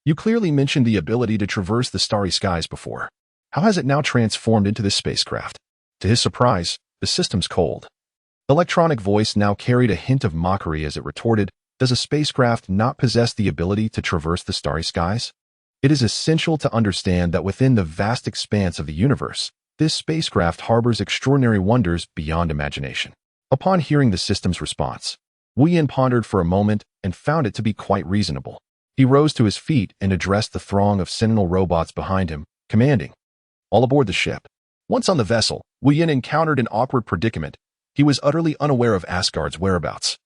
you clearly mentioned the ability to traverse the starry skies before. How has it now transformed into this spacecraft?" To his surprise, the system's cold electronic voice now carried a hint of mockery as it retorted, "Does a spacecraft not possess the ability to traverse the starry skies? It is essential to understand that within the vast expanse of the universe, this spacecraft harbors extraordinary wonders beyond imagination." Upon hearing the system's response, Wu Yin pondered for a moment and found it to be quite reasonable. He rose to his feet and addressed the throng of Sentinel robots behind him, commanding, "All aboard the ship." Once on the vessel, Wu Yin encountered an awkward predicament. He was utterly unaware of Asgard's whereabouts.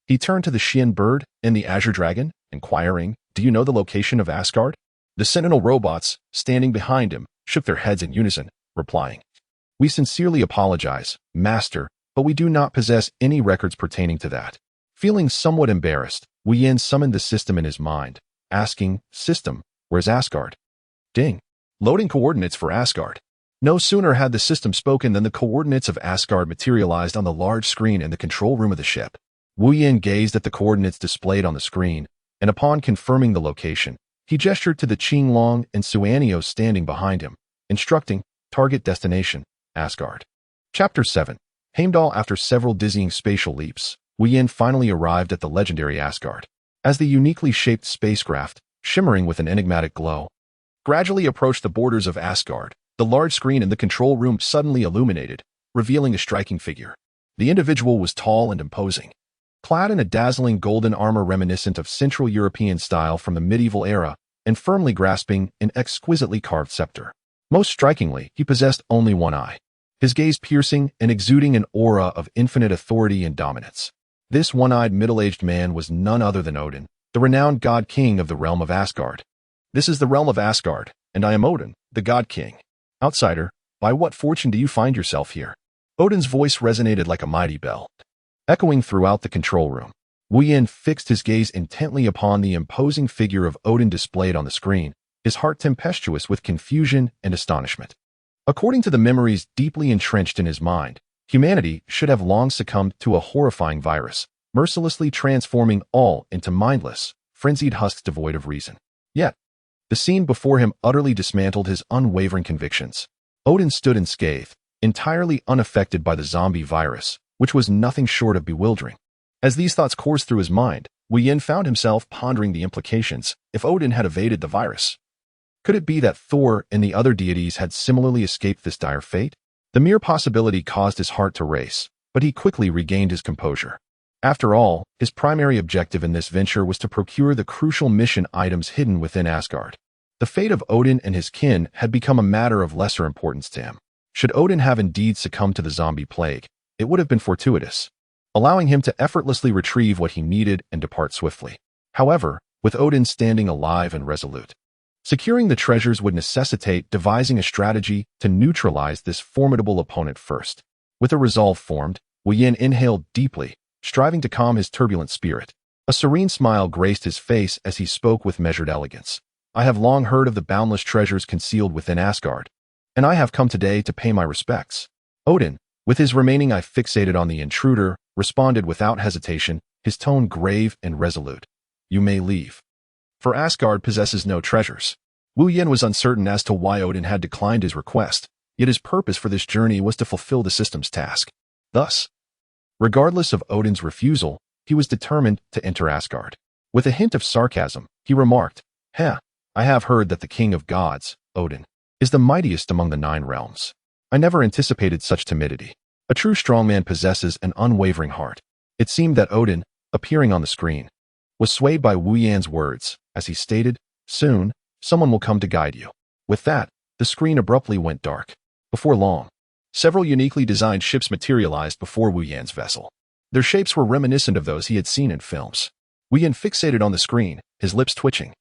He turned to the Xian bird and the Azure Dragon, inquiring, "Do you know the location of Asgard?" The Sentinel robots, standing behind him, shook their heads in unison, replying, "We sincerely apologize, Master, but we do not possess any records pertaining to that." Feeling somewhat embarrassed, Wu Yin summoned the system in his mind, asking, "System, where's Asgard?" Ding. Loading coordinates for Asgard. No sooner had the system spoken than the coordinates of Asgard materialized on the large screen in the control room of the ship. Wu Yin gazed at the coordinates displayed on the screen, and upon confirming the location, he gestured to the Qinglong and Suanio standing behind him, instructing, "Target destination, Asgard." Chapter 7. Heimdall. After several dizzying spatial leaps, Wu Yin finally arrived at the legendary Asgard. As the uniquely shaped spacecraft, shimmering with an enigmatic glow, gradually approached the borders of Asgard, the large screen in the control room suddenly illuminated, revealing a striking figure. The individual was tall and imposing, clad in a dazzling golden armor reminiscent of Central European style from the medieval era, and firmly grasping an exquisitely carved scepter. Most strikingly, he possessed only one eye, his gaze piercing and exuding an aura of infinite authority and dominance. This one-eyed middle-aged man was none other than Odin, the renowned god-king of the realm of Asgard. "This is the realm of Asgard, and I am Odin, the god-king. Outsider, by what fortune do you find yourself here?" Odin's voice resonated like a mighty bell, echoing throughout the control room. Wu Yin fixed his gaze intently upon the imposing figure of Odin displayed on the screen, his heart tempestuous with confusion and astonishment. According to the memories deeply entrenched in his mind, humanity should have long succumbed to a horrifying virus, mercilessly transforming all into mindless, frenzied husks devoid of reason. Yet, the scene before him utterly dismantled his unwavering convictions. Odin stood unscathed, entirely unaffected by the zombie virus, which was nothing short of bewildering. As these thoughts coursed through his mind, Wu Yin found himself pondering the implications if Odin had evaded the virus. Could it be that Thor and the other deities had similarly escaped this dire fate? The mere possibility caused his heart to race, but he quickly regained his composure. After all, his primary objective in this venture was to procure the crucial mission items hidden within Asgard. The fate of Odin and his kin had become a matter of lesser importance to him. Should Odin have indeed succumbed to the zombie plague, it would have been fortuitous, allowing him to effortlessly retrieve what he needed and depart swiftly. However, with Odin standing alive and resolute, securing the treasures would necessitate devising a strategy to neutralize this formidable opponent first. With a resolve formed, Wu Yin inhaled deeply, striving to calm his turbulent spirit. A serene smile graced his face as he spoke with measured elegance. I have long heard of the boundless treasures concealed within Asgard, and I have come today to pay my respects. Odin, with his remaining eye fixated on the intruder, responded without hesitation, his tone grave and resolute. You may leave. For Asgard possesses no treasures. Wu Yin was uncertain as to why Odin had declined his request, yet his purpose for this journey was to fulfill the system's task. Thus, regardless of Odin's refusal, he was determined to enter Asgard. With a hint of sarcasm, he remarked, I have heard that the king of gods, Odin, is the mightiest among the 9 realms. I never anticipated such timidity. A true strongman possesses an unwavering heart. It seemed that Odin, appearing on the screen, was swayed by Wu Yan's words, as he stated, soon, someone will come to guide you. With that, the screen abruptly went dark. Before long, several uniquely designed ships materialized before Wu Yan's vessel. Their shapes were reminiscent of those he had seen in films. Wu Yan fixated on the screen, his lips twitching.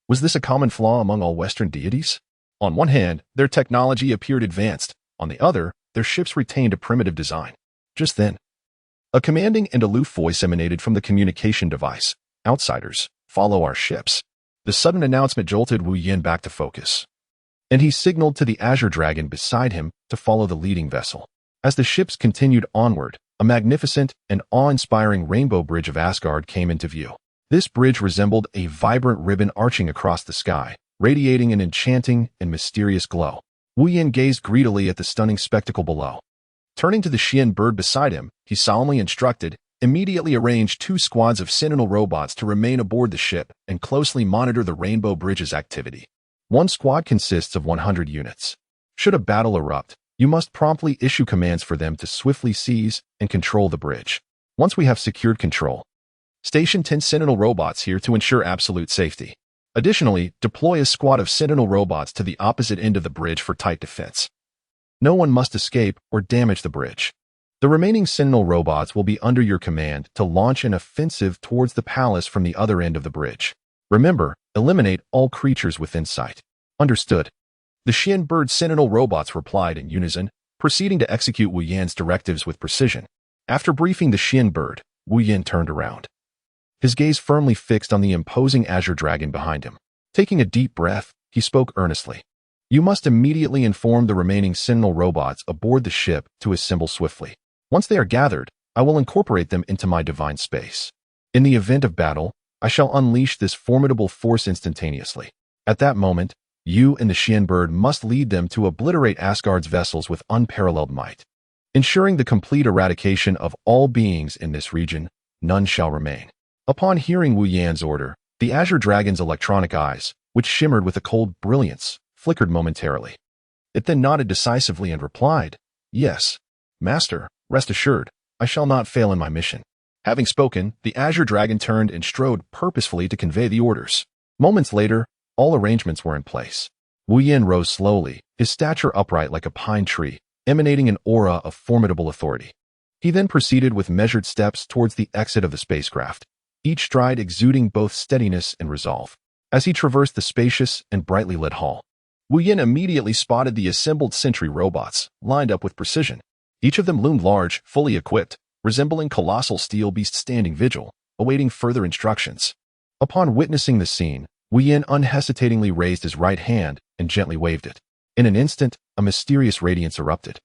Was this a common flaw among all Western deities? On one hand, their technology appeared advanced. On the other, their ships retained a primitive design. Just then, a commanding and aloof voice emanated from the communication device. Outsiders, follow our ships. The sudden announcement jolted Wu Yin back to focus, and he signaled to the Azure Dragon beside him to follow the leading vessel. As the ships continued onward, a magnificent and awe-inspiring rainbow bridge of Asgard came into view. This bridge resembled a vibrant ribbon arching across the sky, radiating an enchanting and mysterious glow. Wu Yin gazed greedily at the stunning spectacle below. Turning to the Xian bird beside him, he solemnly instructed, immediately arrange 2 squads of Sentinel robots to remain aboard the ship and closely monitor the Rainbow Bridge's activity. One squad consists of 100 units. Should a battle erupt, you must promptly issue commands for them to swiftly seize and control the bridge. Once we have secured control, station 10 Sentinel robots here to ensure absolute safety. Additionally, deploy a squad of Sentinel robots to the opposite end of the bridge for tight defense. No one must escape or damage the bridge. The remaining Sentinel robots will be under your command to launch an offensive towards the palace from the other end of the bridge. Remember, eliminate all creatures within sight. Understood. The Xian bird Sentinel robots replied in unison, proceeding to execute Wu Yan's directives with precision. After briefing the Xian bird, Wu Yan turned around, his gaze firmly fixed on the imposing Azure Dragon behind him. Taking a deep breath, he spoke earnestly. You must immediately inform the remaining Sentinel robots aboard the ship to assemble swiftly. Once they are gathered, I will incorporate them into my divine space. In the event of battle, I shall unleash this formidable force instantaneously. At that moment, you and the Xian bird must lead them to obliterate Asgard's vessels with unparalleled might. Ensuring the complete eradication of all beings in this region, none shall remain. Upon hearing Wu Yan's order, the Azure Dragon's electronic eyes, which shimmered with a cold brilliance, flickered momentarily. It then nodded decisively and replied, Yes, Master, rest assured, I shall not fail in my mission. Having spoken, the Azure Dragon turned and strode purposefully to convey the orders. Moments later, all arrangements were in place. Wu Yan rose slowly, his stature upright like a pine tree, emanating an aura of formidable authority. He then proceeded with measured steps towards the exit of the spacecraft, each stride exuding both steadiness and resolve. As he traversed the spacious and brightly lit hall, Wu Yan immediately spotted the assembled sentry robots, lined up with precision. Each of them loomed large, fully equipped, resembling colossal steel beasts standing vigil, awaiting further instructions. Upon witnessing the scene, Wu Yan unhesitatingly raised his right hand and gently waved it. In an instant, a mysterious radiance erupted,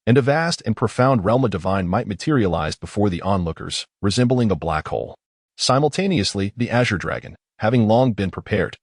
and a vast and profound realm of divine might materialized before the onlookers, resembling a black hole. Simultaneously, the Azure Dragon, having long been prepared,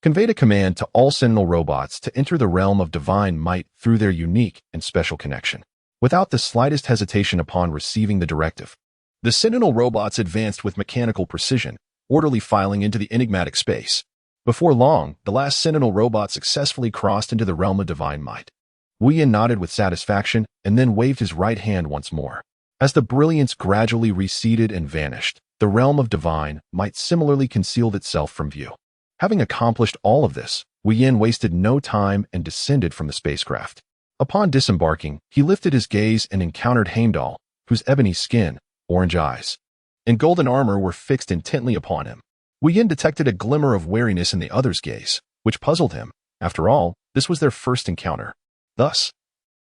conveyed a command to all Sentinel robots to enter the realm of divine might through their unique and special connection. Without the slightest hesitation upon receiving the directive, the Sentinel robots advanced with mechanical precision, orderly filing into the enigmatic space. Before long, the last Sentinel robot successfully crossed into the realm of divine might. Wu Yin nodded with satisfaction and then waved his right hand once more. As the brilliance gradually receded and vanished, the realm of divine might similarly concealed itself from view. Having accomplished all of this, Wu Yin wasted no time and descended from the spacecraft. Upon disembarking, he lifted his gaze and encountered Heimdall, whose ebony skin, orange eyes, and golden armor were fixed intently upon him. Wu Yin detected a glimmer of wariness in the other's gaze, which puzzled him. After all, this was their first encounter. Thus,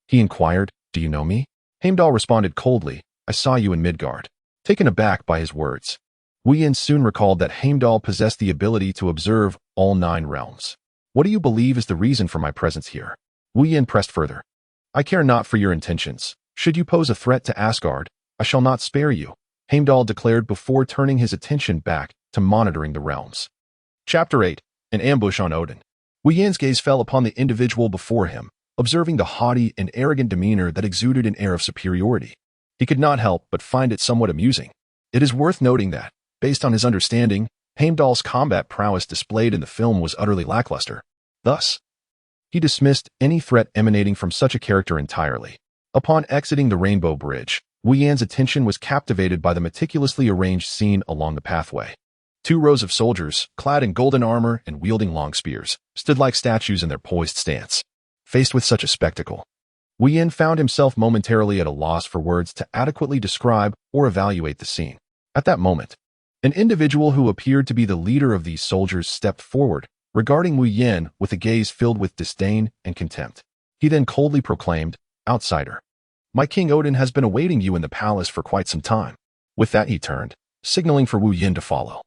he inquired, "Do you know me?" Heimdall responded coldly, "I saw you in Midgard." Taken aback by his words, Wu Yin soon recalled that Heimdall possessed the ability to observe all 9 realms. "What do you believe is the reason for my presence here?" Wu Yin pressed further. "I care not for your intentions. Should you pose a threat to Asgard, I shall not spare you," Heimdall declared before turning his attention back to monitoring the realms. Chapter 8. An ambush on Odin. Wu Yin's gaze fell upon the individual before him, observing the haughty and arrogant demeanor that exuded an air of superiority. He could not help but find it somewhat amusing. It is worth noting that, based on his understanding, Heimdall's combat prowess displayed in the film was utterly lackluster. Thus, he dismissed any threat emanating from such a character entirely. Upon exiting the Rainbow Bridge, Wu Yan's attention was captivated by the meticulously arranged scene along the pathway. 2 rows of soldiers, clad in golden armor and wielding long spears, stood like statues in their poised stance. Faced with such a spectacle, Wu Yin found himself momentarily at a loss for words to adequately describe or evaluate the scene. At that moment, an individual who appeared to be the leader of these soldiers stepped forward, regarding Wu Yin with a gaze filled with disdain and contempt. He then coldly proclaimed, "Outsider, my King Odin has been awaiting you in the palace for quite some time." With that he turned, signaling for Wu Yin to follow.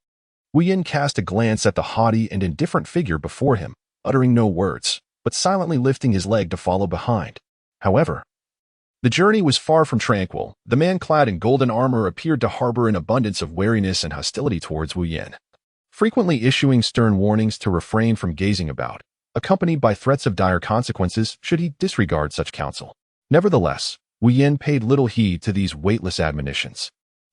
Wu Yin cast a glance at the haughty and indifferent figure before him, uttering no words, but silently lifting his leg to follow behind. However, the journey was far from tranquil. The man clad in golden armor appeared to harbor an abundance of wariness and hostility towards Wu Yin, frequently issuing stern warnings to refrain from gazing about, accompanied by threats of dire consequences should he disregard such counsel. Nevertheless, Wu Yin paid little heed to these weightless admonitions.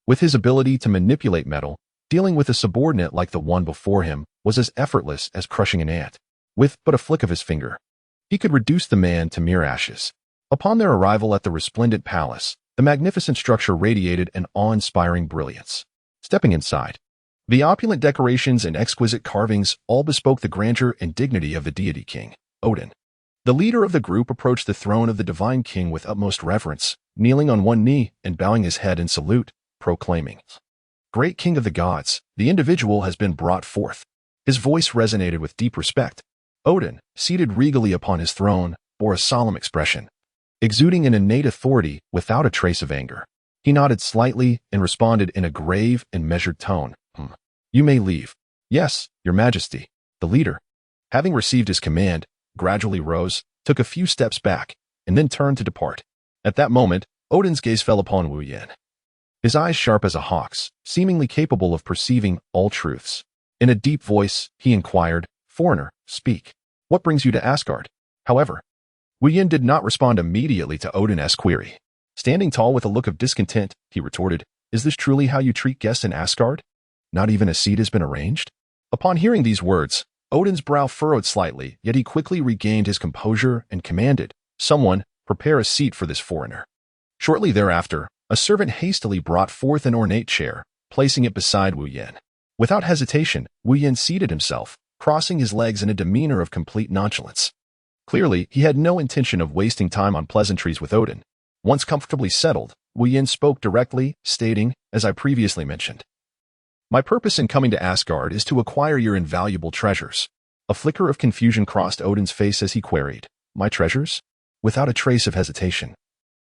With his ability to manipulate metal, dealing with a subordinate like the one before him was as effortless as crushing an ant. With but a flick of his finger, he could reduce the man to mere ashes. Upon their arrival at the resplendent palace, the magnificent structure radiated an awe-inspiring brilliance. Stepping inside, the opulent decorations and exquisite carvings all bespoke the grandeur and dignity of the deity king, Odin. The leader of the group approached the throne of the divine king with utmost reverence, kneeling on one knee and bowing his head in salute, proclaiming, "Great king of the gods, the individual has been brought forth." His voice resonated with deep respect. Odin, seated regally upon his throne, bore a solemn expression, exuding an innate authority without a trace of anger. He nodded slightly and responded in a grave and measured tone, "You may leave." "Yes, your majesty." The leader, having received his command, gradually rose, took a few steps back, and then turned to depart. At that moment, Odin's gaze fell upon Wu Yin. His eyes sharp as a hawk's, seemingly capable of perceiving all truths. In a deep voice, he inquired, "Foreigner, speak. What brings you to Asgard?" However, Wu Yin did not respond immediately to Odin's query. Standing tall with a look of discontent, he retorted, "Is this truly how you treat guests in Asgard? Not even a seat has been arranged?" Upon hearing these words, Odin's brow furrowed slightly, yet he quickly regained his composure and commanded, "Someone, prepare a seat for this foreigner." Shortly thereafter, a servant hastily brought forth an ornate chair, placing it beside Wu Yin. Without hesitation, Wu Yin seated himself, crossing his legs in a demeanor of complete nonchalance. Clearly, he had no intention of wasting time on pleasantries with Odin. Once comfortably settled, Wu Yin spoke directly, stating, as I previously mentioned, "My purpose in coming to Asgard is to acquire your invaluable treasures." A flicker of confusion crossed Odin's face as he queried, "My treasures?" Without a trace of hesitation,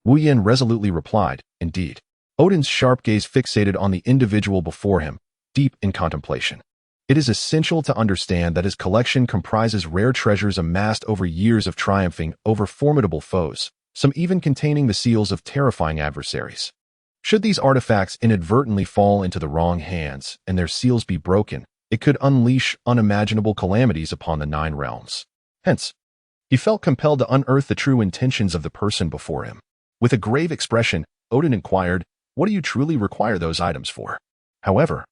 Wu Yin resolutely replied, "Indeed." Odin's sharp gaze fixated on the individual before him, deep in contemplation. It is essential to understand that his collection comprises rare treasures amassed over years of triumphing over formidable foes, some even containing the seals of terrifying adversaries. Should these artifacts inadvertently fall into the wrong hands and their seals be broken, it could unleash unimaginable calamities upon the 9 realms. Hence, he felt compelled to unearth the true intentions of the person before him. With a grave expression, Odin inquired, "What do you truly require those items for?" However,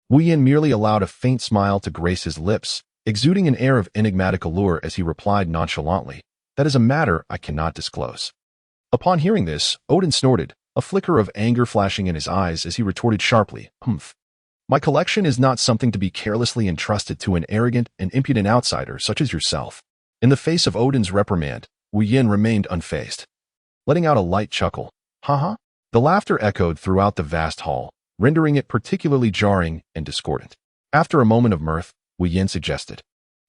Wu Yin merely allowed a faint smile to grace his lips, exuding an air of enigmatic allure as he replied nonchalantly, That is a matter I cannot disclose." Upon hearing this, Odin snorted, a flicker of anger flashing in his eyes as he retorted sharply, "Humph. My collection is not something to be carelessly entrusted to an arrogant and impudent outsider such as yourself." In the face of Odin's reprimand, Wu Yin remained unfazed, letting out a light chuckle. "Ha." The laughter echoed throughout the vast hall, rendering it particularly jarring and discordant. After a moment of mirth, Wu Yin suggested,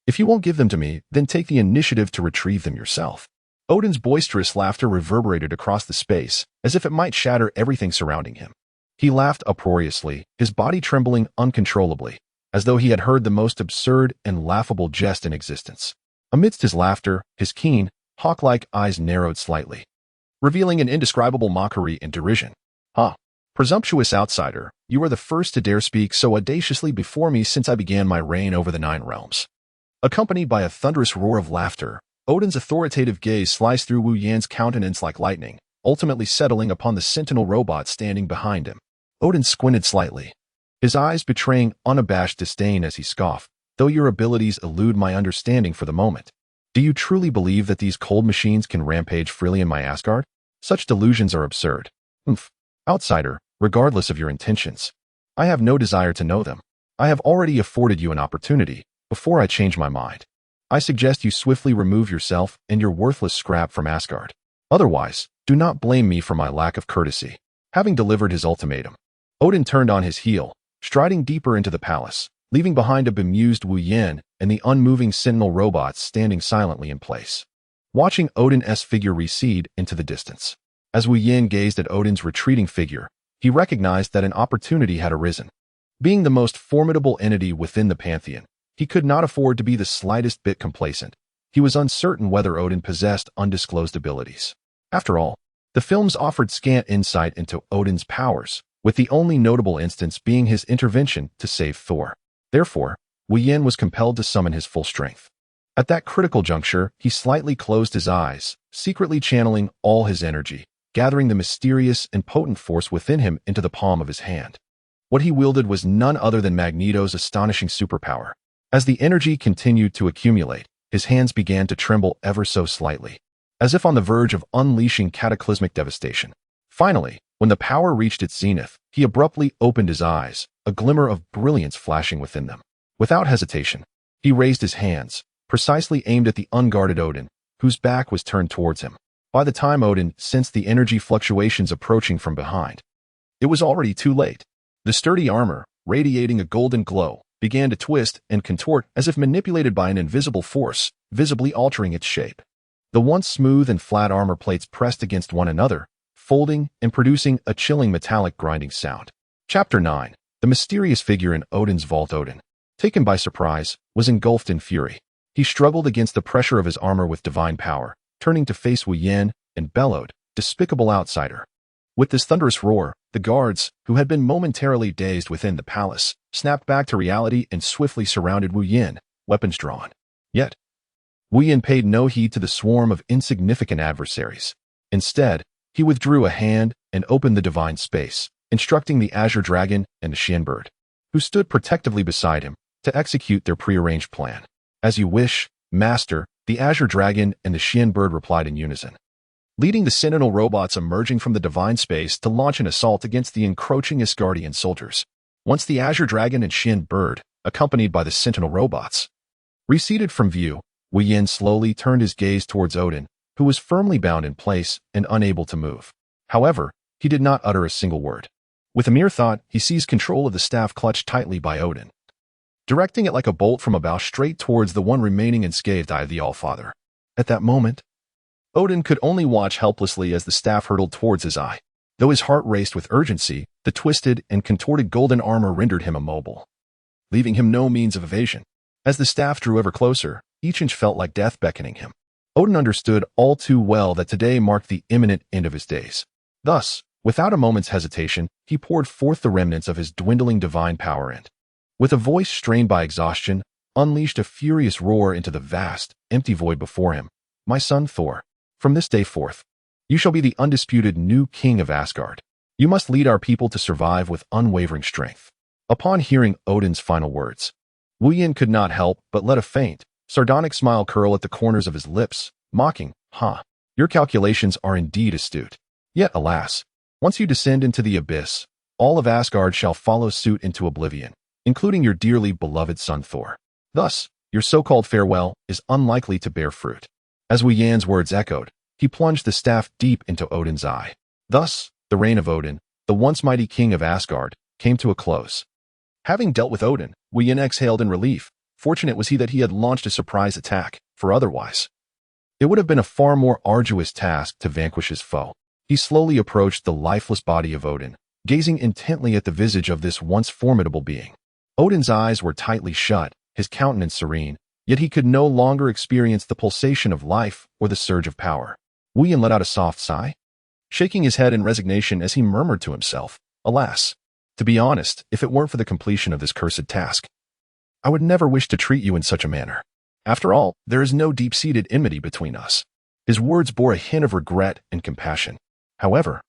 "If you won't give them to me, then take the initiative to retrieve them yourself." Odin's boisterous laughter reverberated across the space, as if it might shatter everything surrounding him. He laughed uproariously, his body trembling uncontrollably, as though he had heard the most absurd and laughable jest in existence. Amidst his laughter, his keen, hawk-like eyes narrowed slightly, revealing an indescribable mockery and derision. "Ha! Presumptuous outsider, you are the first to dare speak so audaciously before me since I began my reign over the 9 realms." Accompanied by a thunderous roar of laughter, Odin's authoritative gaze sliced through Wu Yan's countenance like lightning, ultimately settling upon the sentinel robot standing behind him. Odin squinted slightly, his eyes betraying unabashed disdain as he scoffed, "Though your abilities elude my understanding for the moment, do you truly believe that these cold machines can rampage freely in my Asgard? Such delusions are absurd. Humph. Outsider, regardless of your intentions, I have no desire to know them. I have already afforded you an opportunity. Before I change my mind, I suggest you swiftly remove yourself and your worthless scrap from Asgard. Otherwise, do not blame me for my lack of courtesy." Having delivered his ultimatum, Odin turned on his heel, striding deeper into the palace, leaving behind a bemused Wu Yin and the unmoving sentinel robots standing silently in place, watching Odin's figure recede into the distance. As Wu Yin gazed at Odin's retreating figure, he recognized that an opportunity had arisen. Being the most formidable entity within the pantheon, he could not afford to be the slightest bit complacent. He was uncertain whether Odin possessed undisclosed abilities. After all, the films offered scant insight into Odin's powers, with the only notable instance being his intervention to save Thor. Therefore, Wu Yin was compelled to summon his full strength. At that critical juncture, he slightly closed his eyes, secretly channeling all his energy, gathering the mysterious and potent force within him into the palm of his hand. What he wielded was none other than Magneto's astonishing superpower. As the energy continued to accumulate, his hands began to tremble ever so slightly, as if on the verge of unleashing cataclysmic devastation. Finally, when the power reached its zenith, he abruptly opened his eyes, a glimmer of brilliance flashing within them. Without hesitation, he raised his hands, precisely aimed at the unguarded Odin, whose back was turned towards him. By the time Odin sensed the energy fluctuations approaching from behind, it was already too late. The sturdy armor, radiating a golden glow, began to twist and contort as if manipulated by an invisible force, visibly altering its shape. The once smooth and flat armor plates pressed against one another, folding and producing a chilling metallic grinding sound. Chapter 9. The mysterious figure in Odin's vault. Odin, taken by surprise, was engulfed in fury. He struggled against the pressure of his armor with divine power, turning to face Wu Yin, and bellowed, "Despicable outsider." With this thunderous roar, the guards, who had been momentarily dazed within the palace, snapped back to reality and swiftly surrounded Wu Yin, weapons drawn. Yet, Wu Yin paid no heed to the swarm of insignificant adversaries. Instead, he withdrew a hand and opened the divine space, instructing the Azure Dragon and the Xian Bird, who stood protectively beside him, to execute their prearranged plan. "As you wish, Master," the Azure Dragon and the Xian Bird replied in unison, leading the Sentinel robots emerging from the divine space to launch an assault against the encroaching Asgardian soldiers. Once the Azure Dragon and Xian Bird, accompanied by the Sentinel robots, receded from view, Wu Yin slowly turned his gaze towards Odin, who was firmly bound in place and unable to move. However, he did not utter a single word. With a mere thought, he seized control of the staff clutched tightly by Odin, directing it like a bolt from a bow straight towards the one remaining unscathed eye of the Allfather. At that moment, Odin could only watch helplessly as the staff hurtled towards his eye. Though his heart raced with urgency, the twisted and contorted golden armor rendered him immobile, leaving him no means of evasion. As the staff drew ever closer, each inch felt like death beckoning him. Odin understood all too well that today marked the imminent end of his days. Thus, without a moment's hesitation, he poured forth the remnants of his dwindling divine power and, with a voice strained by exhaustion, unleashed a furious roar into the vast, empty void before him. "My son Thor, from this day forth, you shall be the undisputed new king of Asgard. You must lead our people to survive with unwavering strength." Upon hearing Odin's final words, Wu Yin could not help but let a faint, sardonic smile curl at the corners of his lips, mocking, "Huh, your calculations are indeed astute. Yet, alas, once you descend into the abyss, all of Asgard shall follow suit into oblivion, including your dearly beloved son Thor. Thus, your so-called farewell is unlikely to bear fruit." As Wu Yan's words echoed, he plunged the staff deep into Odin's eye. Thus, the reign of Odin, the once mighty king of Asgard, came to a close. Having dealt with Odin, Wu Yan exhaled in relief. Fortunate was he that he had launched a surprise attack, for otherwise it would have been a far more arduous task to vanquish his foe. He slowly approached the lifeless body of Odin, gazing intently at the visage of this once formidable being. Odin's eyes were tightly shut, his countenance serene, yet he could no longer experience the pulsation of life or the surge of power. Wu Yan let out a soft sigh, shaking his head in resignation as he murmured to himself, "Alas, to be honest, if it weren't for the completion of this cursed task, I would never wish to treat you in such a manner. After all, there is no deep-seated enmity between us." His words bore a hint of regret and compassion. However,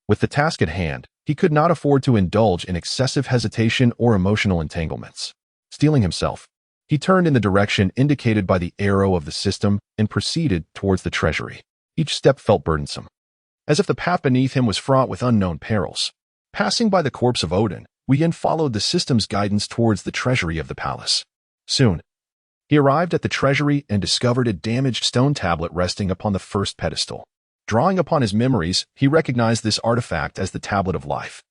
with the task at hand, he could not afford to indulge in excessive hesitation or emotional entanglements. Steeling himself, he turned in the direction indicated by the arrow of the system and proceeded towards the treasury. Each step felt burdensome, as if the path beneath him was fraught with unknown perils. Passing by the corpse of Odin, Wu Yan followed the system's guidance towards the treasury of the palace. Soon, he arrived at the treasury and discovered a damaged stone tablet resting upon the first pedestal. Drawing upon his memories, he recognized this artifact as the Tablet of Life.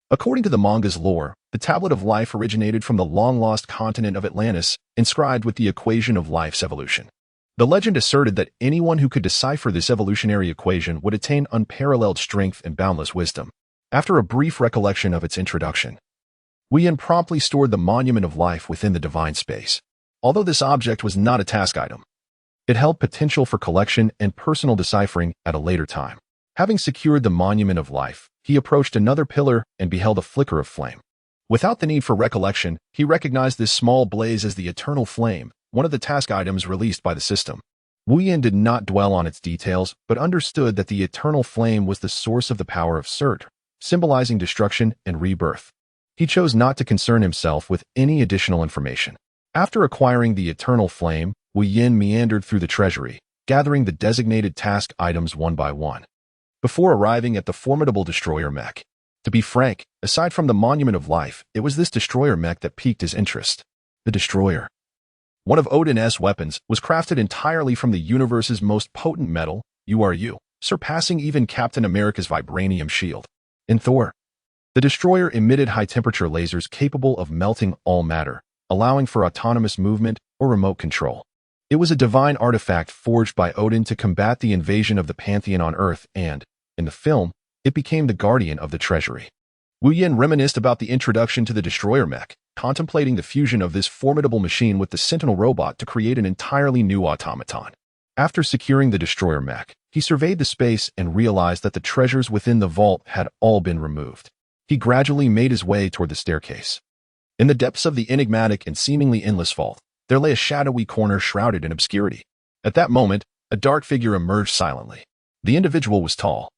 According to the manga's lore, the Tablet of Life originated from the long-lost continent of Atlantis, inscribed with the equation of life's evolution. The legend asserted that anyone who could decipher this evolutionary equation would attain unparalleled strength and boundless wisdom. After a brief recollection of its introduction, Wu Yan promptly stored the Monument of Life within the divine space. Although this object was not a task item, it held potential for collection and personal deciphering at a later time. Having secured the Monument of Life, he approached another pillar and beheld a flicker of flame. Without the need for recollection, he recognized this small blaze as the Eternal Flame, one of the task items released by the system. Wu Yan did not dwell on its details, but understood that the Eternal Flame was the source of the power of Surt, symbolizing destruction and rebirth. He chose not to concern himself with any additional information. After acquiring the Eternal Flame, Wu Yan meandered through the treasury, gathering the designated task items one by one, before arriving at the formidable destroyer mech. To be frank, aside from the Monument of Life, it was this destroyer mech that piqued his interest. The destroyer, one of Odin's weapons, was crafted entirely from the universe's most potent metal, URU, surpassing even Captain America's vibranium shield. In Thor, the destroyer emitted high-temperature lasers capable of melting all matter, allowing for autonomous movement or remote control. It was a divine artifact forged by Odin to combat the invasion of the Pantheon on Earth and, in the film, it became the guardian of the treasury. Wu Yan reminisced about the introduction to the destroyer mech, contemplating the fusion of this formidable machine with the Sentinel robot to create an entirely new automaton. After securing the destroyer mech, he surveyed the space and realized that the treasures within the vault had all been removed. He gradually made his way toward the staircase. In the depths of the enigmatic and seemingly endless vault, there lay a shadowy corner shrouded in obscurity. At that moment, a dark figure emerged silently. The individual was tall,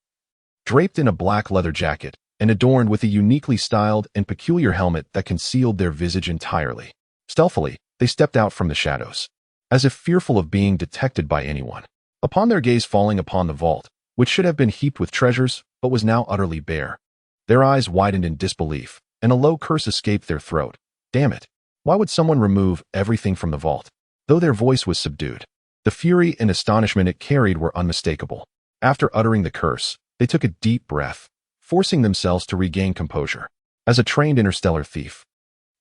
draped in a black leather jacket, and adorned with a uniquely styled and peculiar helmet that concealed their visage entirely. Stealthily, they stepped out from the shadows, as if fearful of being detected by anyone. Upon their gaze falling upon the vault, which should have been heaped with treasures, but was now utterly bare, their eyes widened in disbelief, and a low curse escaped their throat. Damn it! Why would someone remove everything from the vault? Though their voice was subdued, the fury and astonishment it carried were unmistakable. After uttering the curse, they took a deep breath, forcing themselves to regain composure. As a trained interstellar thief,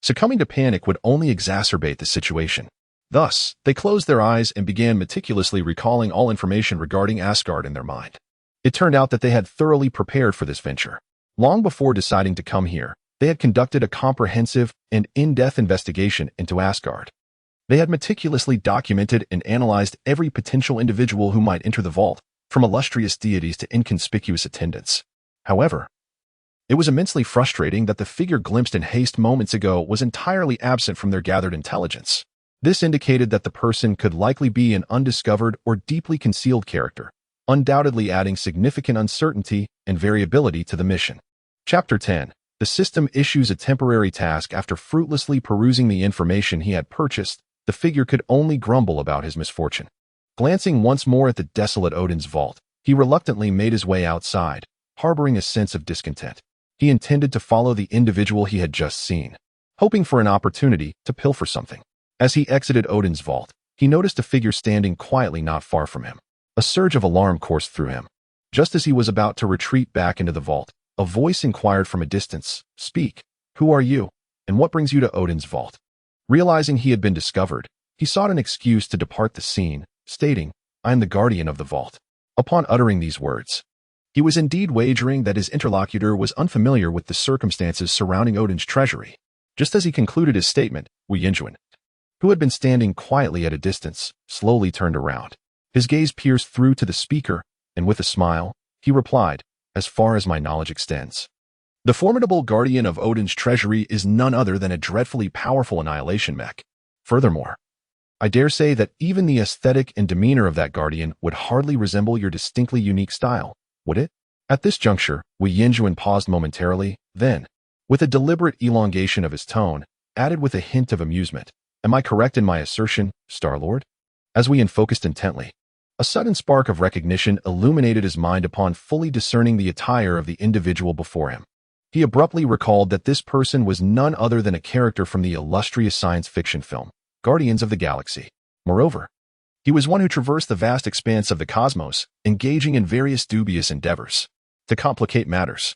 succumbing to panic would only exacerbate the situation. Thus, they closed their eyes and began meticulously recalling all information regarding Asgard in their mind. It turned out that they had thoroughly prepared for this venture. Long before deciding to come here, they had conducted a comprehensive and in-depth investigation into Asgard. They had meticulously documented and analyzed every potential individual who might enter the vault, from illustrious deities to inconspicuous attendants. However, it was immensely frustrating that the figure glimpsed in haste moments ago was entirely absent from their gathered intelligence. This indicated that the person could likely be an undiscovered or deeply concealed character, undoubtedly adding significant uncertainty and variability to the mission. Chapter 10. The system issues a temporary task. After fruitlessly perusing the information he had purchased, the figure could only grumble about his misfortune. Glancing once more at the desolate Odin's vault, he reluctantly made his way outside, harboring a sense of discontent. He intended to follow the individual he had just seen, hoping for an opportunity to pilfer something. As he exited Odin's vault, he noticed a figure standing quietly not far from him. A surge of alarm coursed through him. Just as he was about to retreat back into the vault, a voice inquired from a distance, "Speak. Who are you, and what brings you to Odin's vault?" Realizing he had been discovered, he sought an excuse to depart the scene, stating, "I am the guardian of the vault." Upon uttering these words, he was indeed wagering that his interlocutor was unfamiliar with the circumstances surrounding Odin's treasury. Just as he concluded his statement, Wu, who had been standing quietly at a distance, slowly turned around. His gaze pierced through to the speaker, and with a smile, he replied, "As far as my knowledge extends, the formidable guardian of Odin's treasury is none other than a dreadfully powerful annihilation mech. Furthermore, I dare say that even the aesthetic and demeanor of that guardian would hardly resemble your distinctly unique style, would it?" At this juncture, Wu paused momentarily, then, with a deliberate elongation of his tone, added with a hint of amusement, "Am I correct in my assertion, Star-Lord?" As Wu focused intently, a sudden spark of recognition illuminated his mind upon fully discerning the attire of the individual before him. He abruptly recalled that this person was none other than a character from the illustrious science fiction film, Guardians of the Galaxy. Moreover, he was one who traversed the vast expanse of the cosmos, engaging in various dubious endeavors. To complicate matters,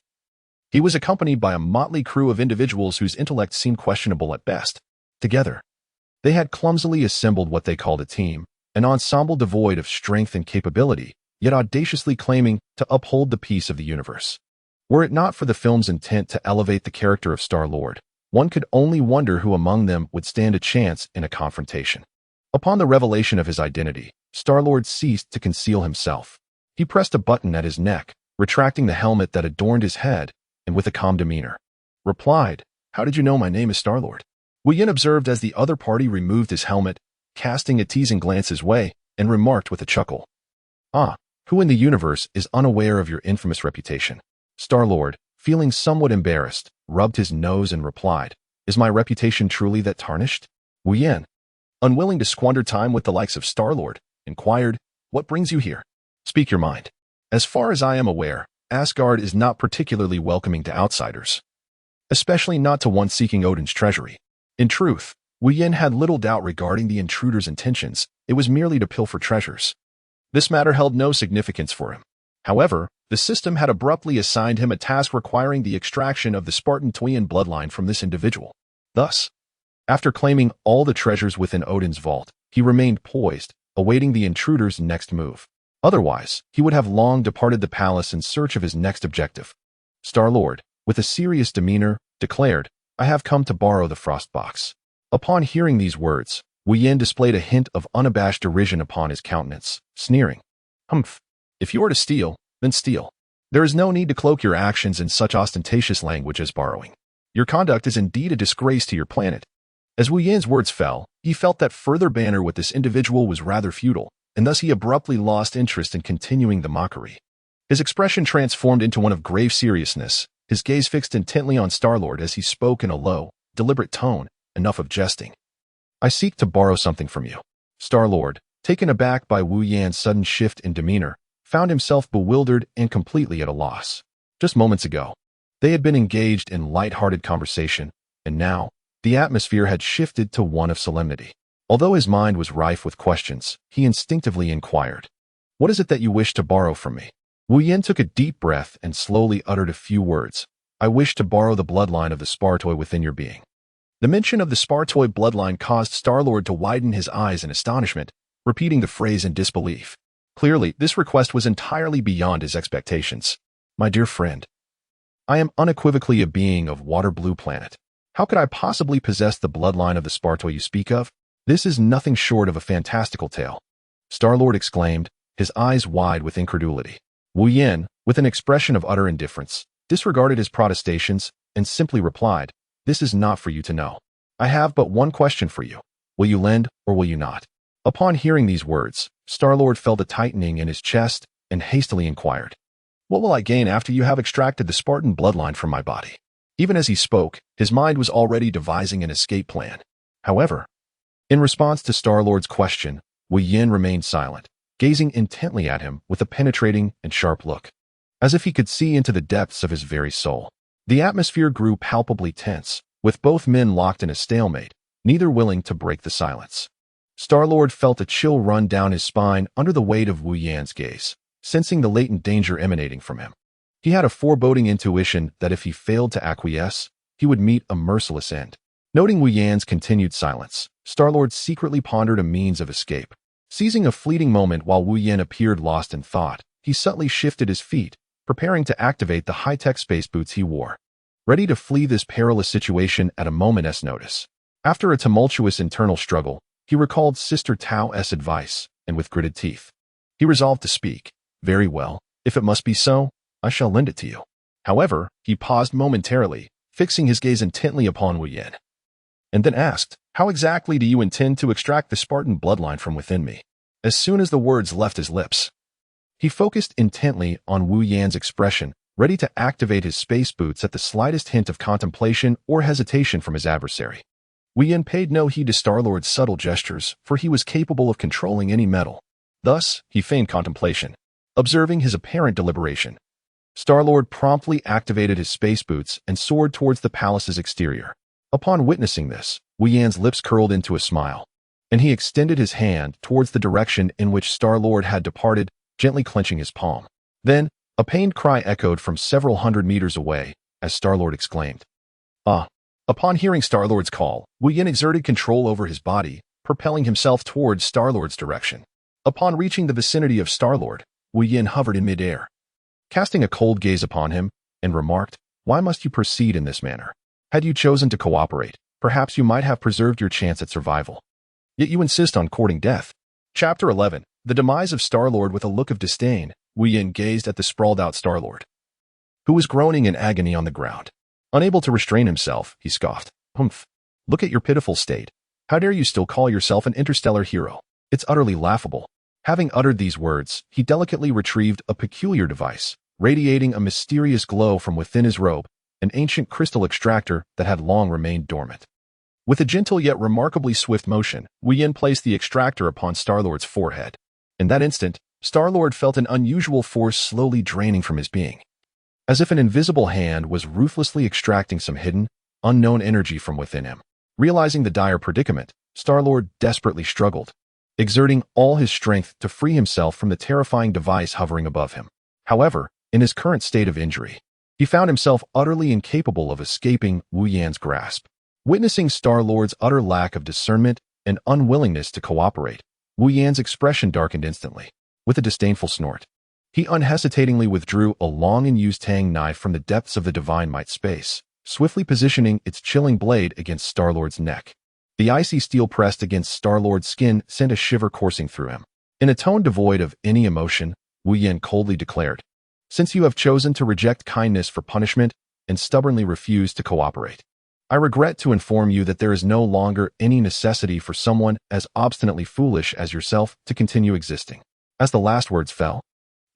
he was accompanied by a motley crew of individuals whose intellect seemed questionable at best. Together, they had clumsily assembled what they called a team, an ensemble devoid of strength and capability, yet audaciously claiming to uphold the peace of the universe. Were it not for the film's intent to elevate the character of Star-Lord, one could only wonder who among them would stand a chance in a confrontation. Upon the revelation of his identity, Star-Lord ceased to conceal himself. He pressed a button at his neck, retracting the helmet that adorned his head, and with a calm demeanor, replied, "How did you know my name is Star-Lord?" Wu observed as the other party removed his helmet, casting a teasing glance his way, and remarked with a chuckle, "Ah, who in the universe is unaware of your infamous reputation?" Star-Lord, feeling somewhat embarrassed, rubbed his nose and replied, "Is my reputation truly that tarnished?" Wu, unwilling to squander time with the likes of Star-Lord, inquired, "What brings you here? Speak your mind." "As far as I am aware, Asgard is not particularly welcoming to outsiders, especially not to one seeking Odin's treasury." In truth, Wu had little doubt regarding the intruder's intentions. It was merely to pilfer treasures. This matter held no significance for him. However, the system had abruptly assigned him a task requiring the extraction of the Spartan Toyan bloodline from this individual. Thus, after claiming all the treasures within Odin's vault, he remained poised, awaiting the intruder's next move. Otherwise, he would have long departed the palace in search of his next objective. Star-Lord, with a serious demeanor, declared, "I have come to borrow the frost box." Upon hearing these words, Wu displayed a hint of unabashed derision upon his countenance, sneering, "Humph. If you are to steal, then steal. There is no need to cloak your actions in such ostentatious language as borrowing. Your conduct is indeed a disgrace to your planet." As Wu's words fell, he felt that further banter with this individual was rather futile, and thus he abruptly lost interest in continuing the mockery. His expression transformed into one of grave seriousness, his gaze fixed intently on Star-Lord as he spoke in a low, deliberate tone. "Enough of jesting. I seek to borrow something from you." Star-Lord, taken aback by Wu's sudden shift in demeanor, found himself bewildered and completely at a loss. Just moments ago, they had been engaged in light-hearted conversation, and now, the atmosphere had shifted to one of solemnity. Although his mind was rife with questions, he instinctively inquired, "What is it that you wish to borrow from me?" Wu took a deep breath and slowly uttered a few words. "I wish to borrow the bloodline of the Spartoi within your being." The mention of the Spartoi bloodline caused Star-Lord to widen his eyes in astonishment, repeating the phrase in disbelief. Clearly, this request was entirely beyond his expectations. "My dear friend, I am unequivocally a being of water-blue planet. How could I possibly possess the bloodline of the Spartoi you speak of? This is nothing short of a fantastical tale." Star-Lord exclaimed, his eyes wide with incredulity. Wu, with an expression of utter indifference, disregarded his protestations and simply replied, "This is not for you to know. I have but one question for you. Will you lend or will you not?" Upon hearing these words, Star-Lord felt a tightening in his chest and hastily inquired, "What will I gain after you have extracted the Spartan bloodline from my body?" Even as he spoke, his mind was already devising an escape plan. However, in response to Star-Lord's question, Wu remained silent. gazing intently at him with a penetrating and sharp look, as if he could see into the depths of his very soul. The atmosphere grew palpably tense, with both men locked in a stalemate, neither willing to break the silence. Star-Lord felt a chill run down his spine under the weight of Wu Yan's gaze, sensing the latent danger emanating from him. He had a foreboding intuition that if he failed to acquiesce, he would meet a merciless end. Noting Wu Yan's continued silence, Star-Lord secretly pondered a means of escape. Seizing a fleeting moment while Wu Yan appeared lost in thought, he subtly shifted his feet, preparing to activate the high-tech space boots he wore, ready to flee this perilous situation at a moment's notice. After a tumultuous internal struggle, he recalled Sister Tao's advice, and with gritted teeth, he resolved to speak. Very well, if it must be so, I shall lend it to you. However, he paused momentarily, fixing his gaze intently upon Wu Yan, and then asked, how exactly do you intend to extract the Spartan bloodline from within me? As soon as the words left his lips, he focused intently on Wu Yan's expression, ready to activate his space boots at the slightest hint of contemplation or hesitation from his adversary. Wu Yan paid no heed to Star-Lord's subtle gestures, for he was capable of controlling any metal. Thus, he feigned contemplation. Observing his apparent deliberation, Star-Lord promptly activated his space boots and soared towards the palace's exterior. Upon witnessing this, Wu Yan's lips curled into a smile, and he extended his hand towards the direction in which Star-Lord had departed, gently clenching his palm. Then, a pained cry echoed from several hundred meters away, as Star-Lord exclaimed, "Ah!" Upon hearing Star-Lord's call, Wu Yan exerted control over his body, propelling himself towards Star-Lord's direction. Upon reaching the vicinity of Star-Lord, Wu Yan hovered in midair, casting a cold gaze upon him, and remarked, "Why must you proceed in this manner? Had you chosen to cooperate, perhaps you might have preserved your chance at survival. Yet you insist on courting death." Chapter 11. The Demise of Star-Lord. With a look of disdain, Wu Yan gazed at the sprawled-out Star-Lord, who was groaning in agony on the ground. Unable to restrain himself, he scoffed, "Humph! Look at your pitiful state. How dare you still call yourself an interstellar hero? It's utterly laughable." Having uttered these words, he delicately retrieved a peculiar device, radiating a mysterious glow from within his robe, an ancient crystal extractor that had long remained dormant. With a gentle yet remarkably swift motion, Wu Yan placed the extractor upon Star-Lord's forehead. In that instant, Star-Lord felt an unusual force slowly draining from his being, as if an invisible hand was ruthlessly extracting some hidden, unknown energy from within him. Realizing the dire predicament, Star-Lord desperately struggled, exerting all his strength to free himself from the terrifying device hovering above him. However, in his current state of injury, he found himself utterly incapable of escaping Wu Yan's grasp. Witnessing Star-Lord's utter lack of discernment and unwillingness to cooperate, Wu Yan's expression darkened instantly. With a disdainful snort, he unhesitatingly withdrew a long and used tang knife from the depths of the Divine Might space, swiftly positioning its chilling blade against Star-Lord's neck. The icy steel pressed against Star-Lord's skin sent a shiver coursing through him. In a tone devoid of any emotion, Wu Yan coldly declared, "Since you have chosen to reject kindness for punishment and stubbornly refuse to cooperate, I regret to inform you that there is no longer any necessity for someone as obstinately foolish as yourself to continue existing." As the last words fell,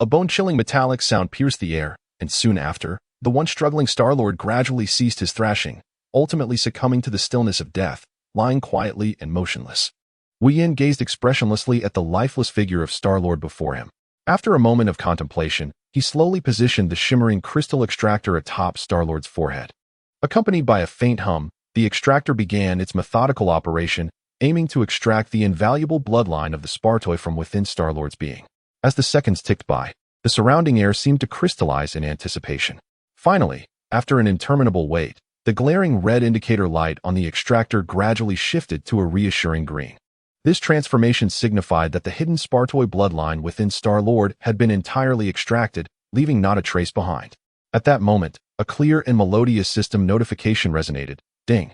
a bone-chilling metallic sound pierced the air, and soon after, the once struggling Star-Lord gradually ceased his thrashing, ultimately succumbing to the stillness of death, lying quietly and motionless. Wu Yan gazed expressionlessly at the lifeless figure of Star-Lord before him. After a moment of contemplation, he slowly positioned the shimmering crystal extractor atop Star-Lord's forehead. Accompanied by a faint hum, the extractor began its methodical operation, aiming to extract the invaluable bloodline of the Spartoi from within Star-Lord's being. As the seconds ticked by, the surrounding air seemed to crystallize in anticipation. Finally, after an interminable wait, the glaring red indicator light on the extractor gradually shifted to a reassuring green. This transformation signified that the hidden Spartoi bloodline within Star-Lord had been entirely extracted, leaving not a trace behind. At that moment, a clear and melodious system notification resonated. Ding.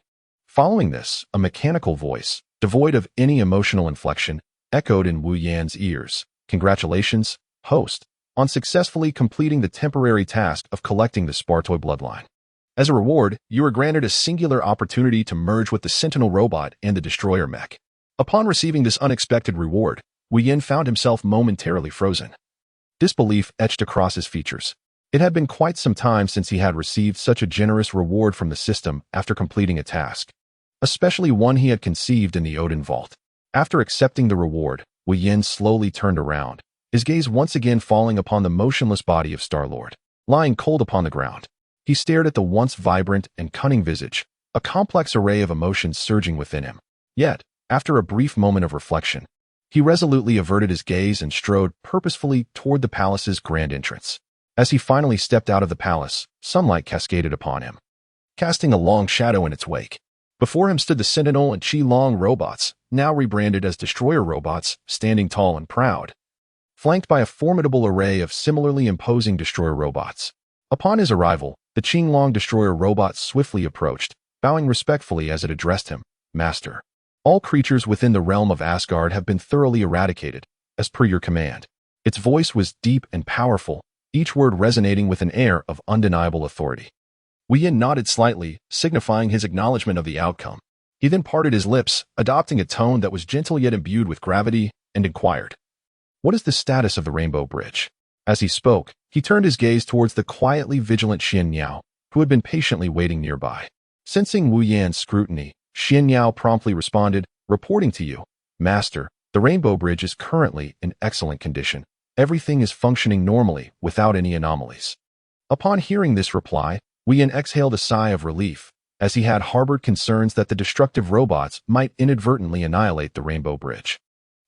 Following this, a mechanical voice, devoid of any emotional inflection, echoed in Wu Yan's ears. "Congratulations, host, on successfully completing the temporary task of collecting the Spartoi bloodline. As a reward, you are granted a singular opportunity to merge with the Sentinel robot and the Destroyer mech." Upon receiving this unexpected reward, Wu Yan found himself momentarily frozen. Disbelief etched across his features. It had been quite some time since he had received such a generous reward from the system after completing a task, especially one he had conceived in the Odin Vault. After accepting the reward, Wu Yin slowly turned around, his gaze once again falling upon the motionless body of Star-Lord, lying cold upon the ground. He stared at the once vibrant and cunning visage, a complex array of emotions surging within him. Yet, after a brief moment of reflection, he resolutely averted his gaze and strode purposefully toward the palace's grand entrance. As he finally stepped out of the palace, sunlight cascaded upon him, casting a long shadow in its wake. Before him stood the Sentinel and Qi-Long robots, now rebranded as Destroyer robots, standing tall and proud, flanked by a formidable array of similarly imposing Destroyer robots. Upon his arrival, the Qi-Long Destroyer robot swiftly approached, bowing respectfully as it addressed him, Master. All creatures within the realm of Asgard have been thoroughly eradicated, as per your command. Its voice was deep and powerful, each word resonating with an air of undeniable authority. Wu Yin nodded slightly, signifying his acknowledgement of the outcome. He then parted his lips, adopting a tone that was gentle yet imbued with gravity, and inquired, "What is the status of the Rainbow Bridge?" As he spoke, he turned his gaze towards the quietly vigilant Xian Yao, who had been patiently waiting nearby. Sensing Wu Yan's scrutiny, Xian Yao promptly responded, "Reporting to you, Master, the Rainbow Bridge is currently in excellent condition. Everything is functioning normally, without any anomalies." Upon hearing this reply, Wu Yan exhaled a sigh of relief, as he had harbored concerns that the destructive robots might inadvertently annihilate the Rainbow Bridge,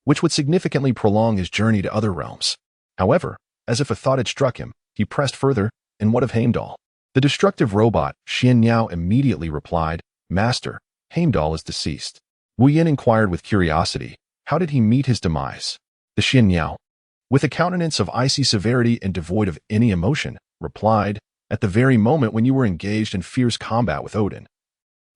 which would significantly prolong his journey to other realms. However, as if a thought had struck him, he pressed further, "And what of Heimdall?" The destructive robot, Xian Yao, immediately replied, "Master, Heimdall is deceased." Wu Yin inquired with curiosity, how did he meet his demise? The Xian Yao, with a countenance of icy severity and devoid of any emotion, replied, "At the very moment when you were engaged in fierce combat with Odin,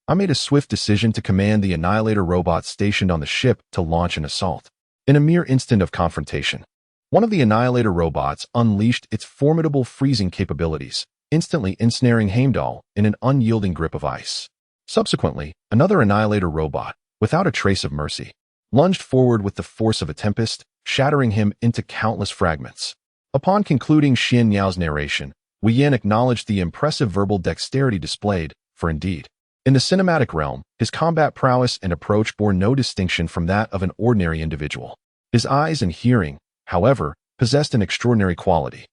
I made a swift decision to command the Annihilator robots stationed on the ship to launch an assault. In a mere instant of confrontation, one of the Annihilator robots unleashed its formidable freezing capabilities, instantly ensnaring Heimdall in an unyielding grip of ice. Subsequently, another Annihilator robot, without a trace of mercy, lunged forward with the force of a tempest, shattering him into countless fragments. Upon concluding Xian Yao's narration, Wu Yan acknowledged the impressive verbal dexterity displayed, for indeed, in the cinematic realm, his combat prowess and approach bore no distinction from that of an ordinary individual. His eyes and hearing, however, possessed an extraordinary quality,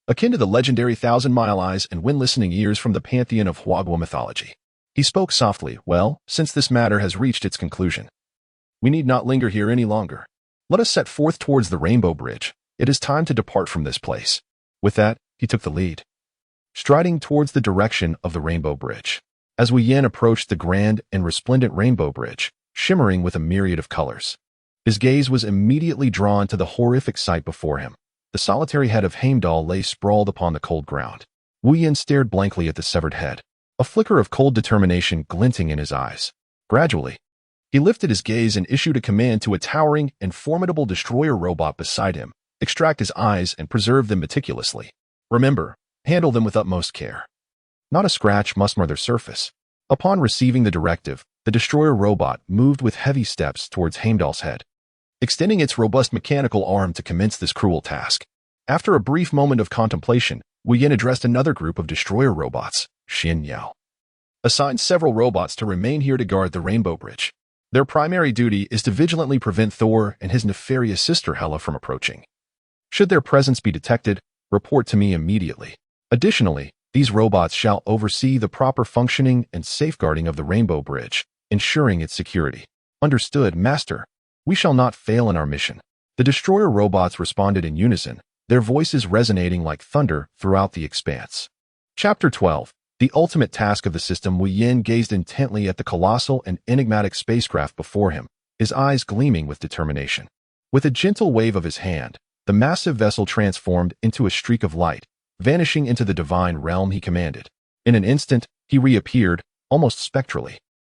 akin to the legendary thousand-mile eyes and wind-listening ears from the pantheon of Huagua mythology. He spoke softly, "Well, since this matter has reached its conclusion, we need not linger here any longer. Let us set forth towards the Rainbow Bridge. It is time to depart from this place." With that, he took the lead, striding towards the direction of the Rainbow Bridge. As Wu Yan approached the grand and resplendent Rainbow Bridge, shimmering with a myriad of colors, his gaze was immediately drawn to the horrific sight before him. The solitary head of Heimdall lay sprawled upon the cold ground. Wu Yan stared blankly at the severed head, a flicker of cold determination glinting in his eyes. Gradually, he lifted his gaze and issued a command to a towering and formidable destroyer robot beside him, extract his eyes and preserve them meticulously. Remember, handle them with utmost care. Not a scratch must mar their surface. Upon receiving the directive, the destroyer robot moved with heavy steps towards Heimdall's head, extending its robust mechanical arm to commence this cruel task. After a brief moment of contemplation, Wu Yan addressed another group of destroyer robots, Xian Yao. Assign several robots to remain here to guard the Rainbow Bridge. Their primary duty is to vigilantly prevent Thor and his nefarious sister Hela from approaching. Should their presence be detected, report to me immediately. Additionally, these robots shall oversee the proper functioning and safeguarding of the Rainbow Bridge, ensuring its security. Understood, Master. We shall not fail in our mission. The destroyer robots responded in unison, their voices resonating like thunder throughout the expanse. Chapter 12. The ultimate task of the system. Wu Yan gazed intently at the colossal and enigmatic spacecraft before him, his eyes gleaming with determination. With a gentle wave of his hand, the massive vessel transformed into a streak of light, vanishing into the divine realm he commanded. In an instant, he reappeared, almost spectrally,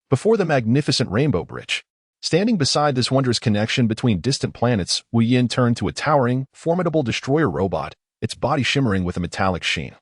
before the magnificent Rainbow Bridge. Standing beside this wondrous connection between distant planets, Wu Yan turned to a towering, formidable destroyer robot, its body shimmering with a metallic sheen,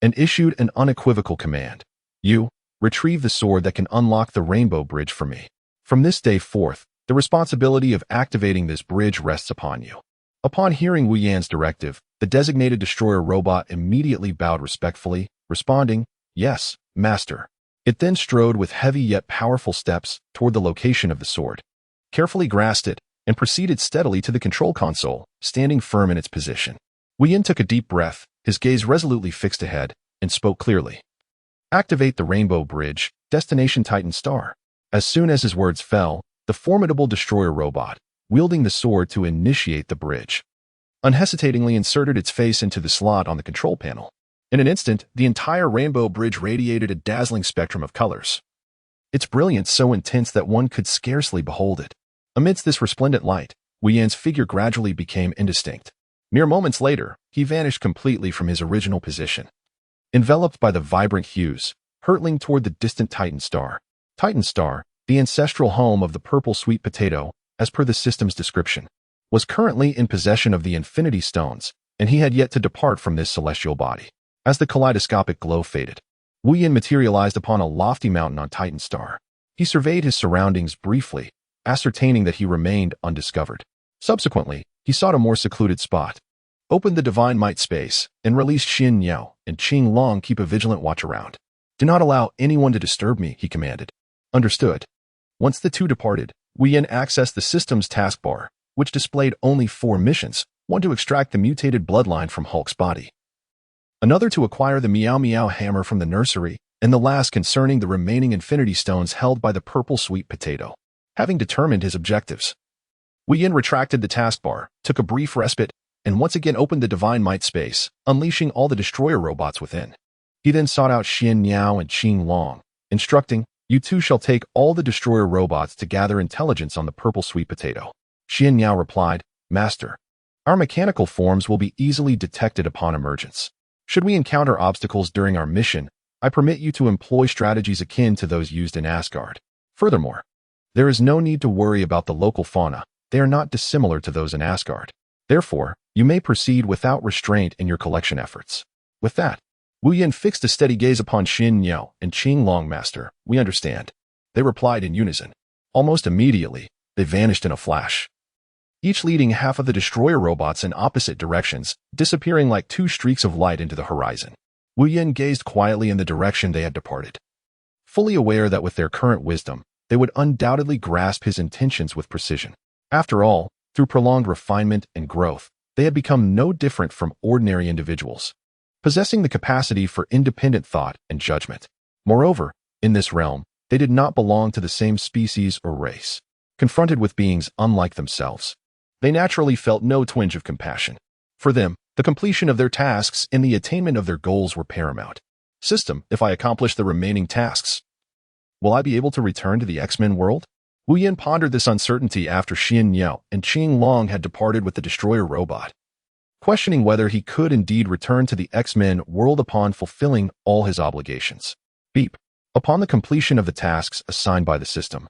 and issued an unequivocal command. "You, retrieve the sword that can unlock the Rainbow Bridge for me. From this day forth, the responsibility of activating this bridge rests upon you." Upon hearing Wu Yan's directive, the designated destroyer robot immediately bowed respectfully, responding, "Yes, Master." It then strode with heavy yet powerful steps toward the location of the sword, carefully grasped it, and proceeded steadily to the control console, standing firm in its position. Yin took a deep breath, his gaze resolutely fixed ahead, and spoke clearly. Activate the Rainbow Bridge, Destination Titan Star. As soon as his words fell, the formidable destroyer robot, wielding the sword to initiate the bridge, unhesitatingly inserted its face into the slot on the control panel. In an instant, the entire Rainbow Bridge radiated a dazzling spectrum of colors, its brilliance so intense that one could scarcely behold it. Amidst this resplendent light, Yin's figure gradually became indistinct. Mere moments later, he vanished completely from his original position. Enveloped by the vibrant hues, hurtling toward the distant Titan Star. Titan Star, the ancestral home of the purple sweet potato, as per the system's description, was currently in possession of the Infinity Stones, and he had yet to depart from this celestial body. As the kaleidoscopic glow faded, Yin materialized upon a lofty mountain on Titan Star. He surveyed his surroundings briefly, ascertaining that he remained undiscovered. Subsequently, he sought a more secluded spot, opened the Divine Might space, and released Xin Yao and Qing Long keep a vigilant watch around. Do not allow anyone to disturb me, he commanded. Understood. Once the two departed, Yin accessed the system's taskbar, which displayed only 4 missions, one to extract the mutated bloodline from Hulk's body, another to acquire the Meow Meow hammer from the nursery, and the last concerning the remaining Infinity Stones held by the purple sweet potato. Having determined his objectives, Yin retracted the taskbar, took a brief respite, and once again opened the Divine Might space, unleashing all the destroyer robots within. He then sought out Xin Yao and Qing Long, instructing, "You two shall take all the destroyer robots to gather intelligence on the purple sweet potato." Xin Yao replied, "Master, our mechanical forms will be easily detected upon emergence. Should we encounter obstacles during our mission, I permit you to employ strategies akin to those used in Asgard. Furthermore, there is no need to worry about the local fauna. They are not dissimilar to those in Asgard. Therefore, you may proceed without restraint in your collection efforts." With that, Yin fixed a steady gaze upon Xin Yao and Qing Long. "Master, we understand." They replied in unison. Almost immediately, they vanished in a flash, each leading half of the destroyer robots in opposite directions, disappearing like 2 streaks of light into the horizon. Yin gazed quietly in the direction they had departed, fully aware that with their current wisdom, they would undoubtedly grasp his intentions with precision. After all, through prolonged refinement and growth, they had become no different from ordinary individuals, possessing the capacity for independent thought and judgment. Moreover, in this realm, they did not belong to the same species or race. Confronted with beings unlike themselves, they naturally felt no twinge of compassion. For them, the completion of their tasks and the attainment of their goals were paramount. System, if I accomplish the remaining tasks, will I be able to return to the X-Men world? Yin pondered this uncertainty after Xin Yao and Qing Long had departed with the destroyer robot, questioning whether he could indeed return to the X-Men world upon fulfilling all his obligations. Beep. Upon the completion of the tasks assigned by the system,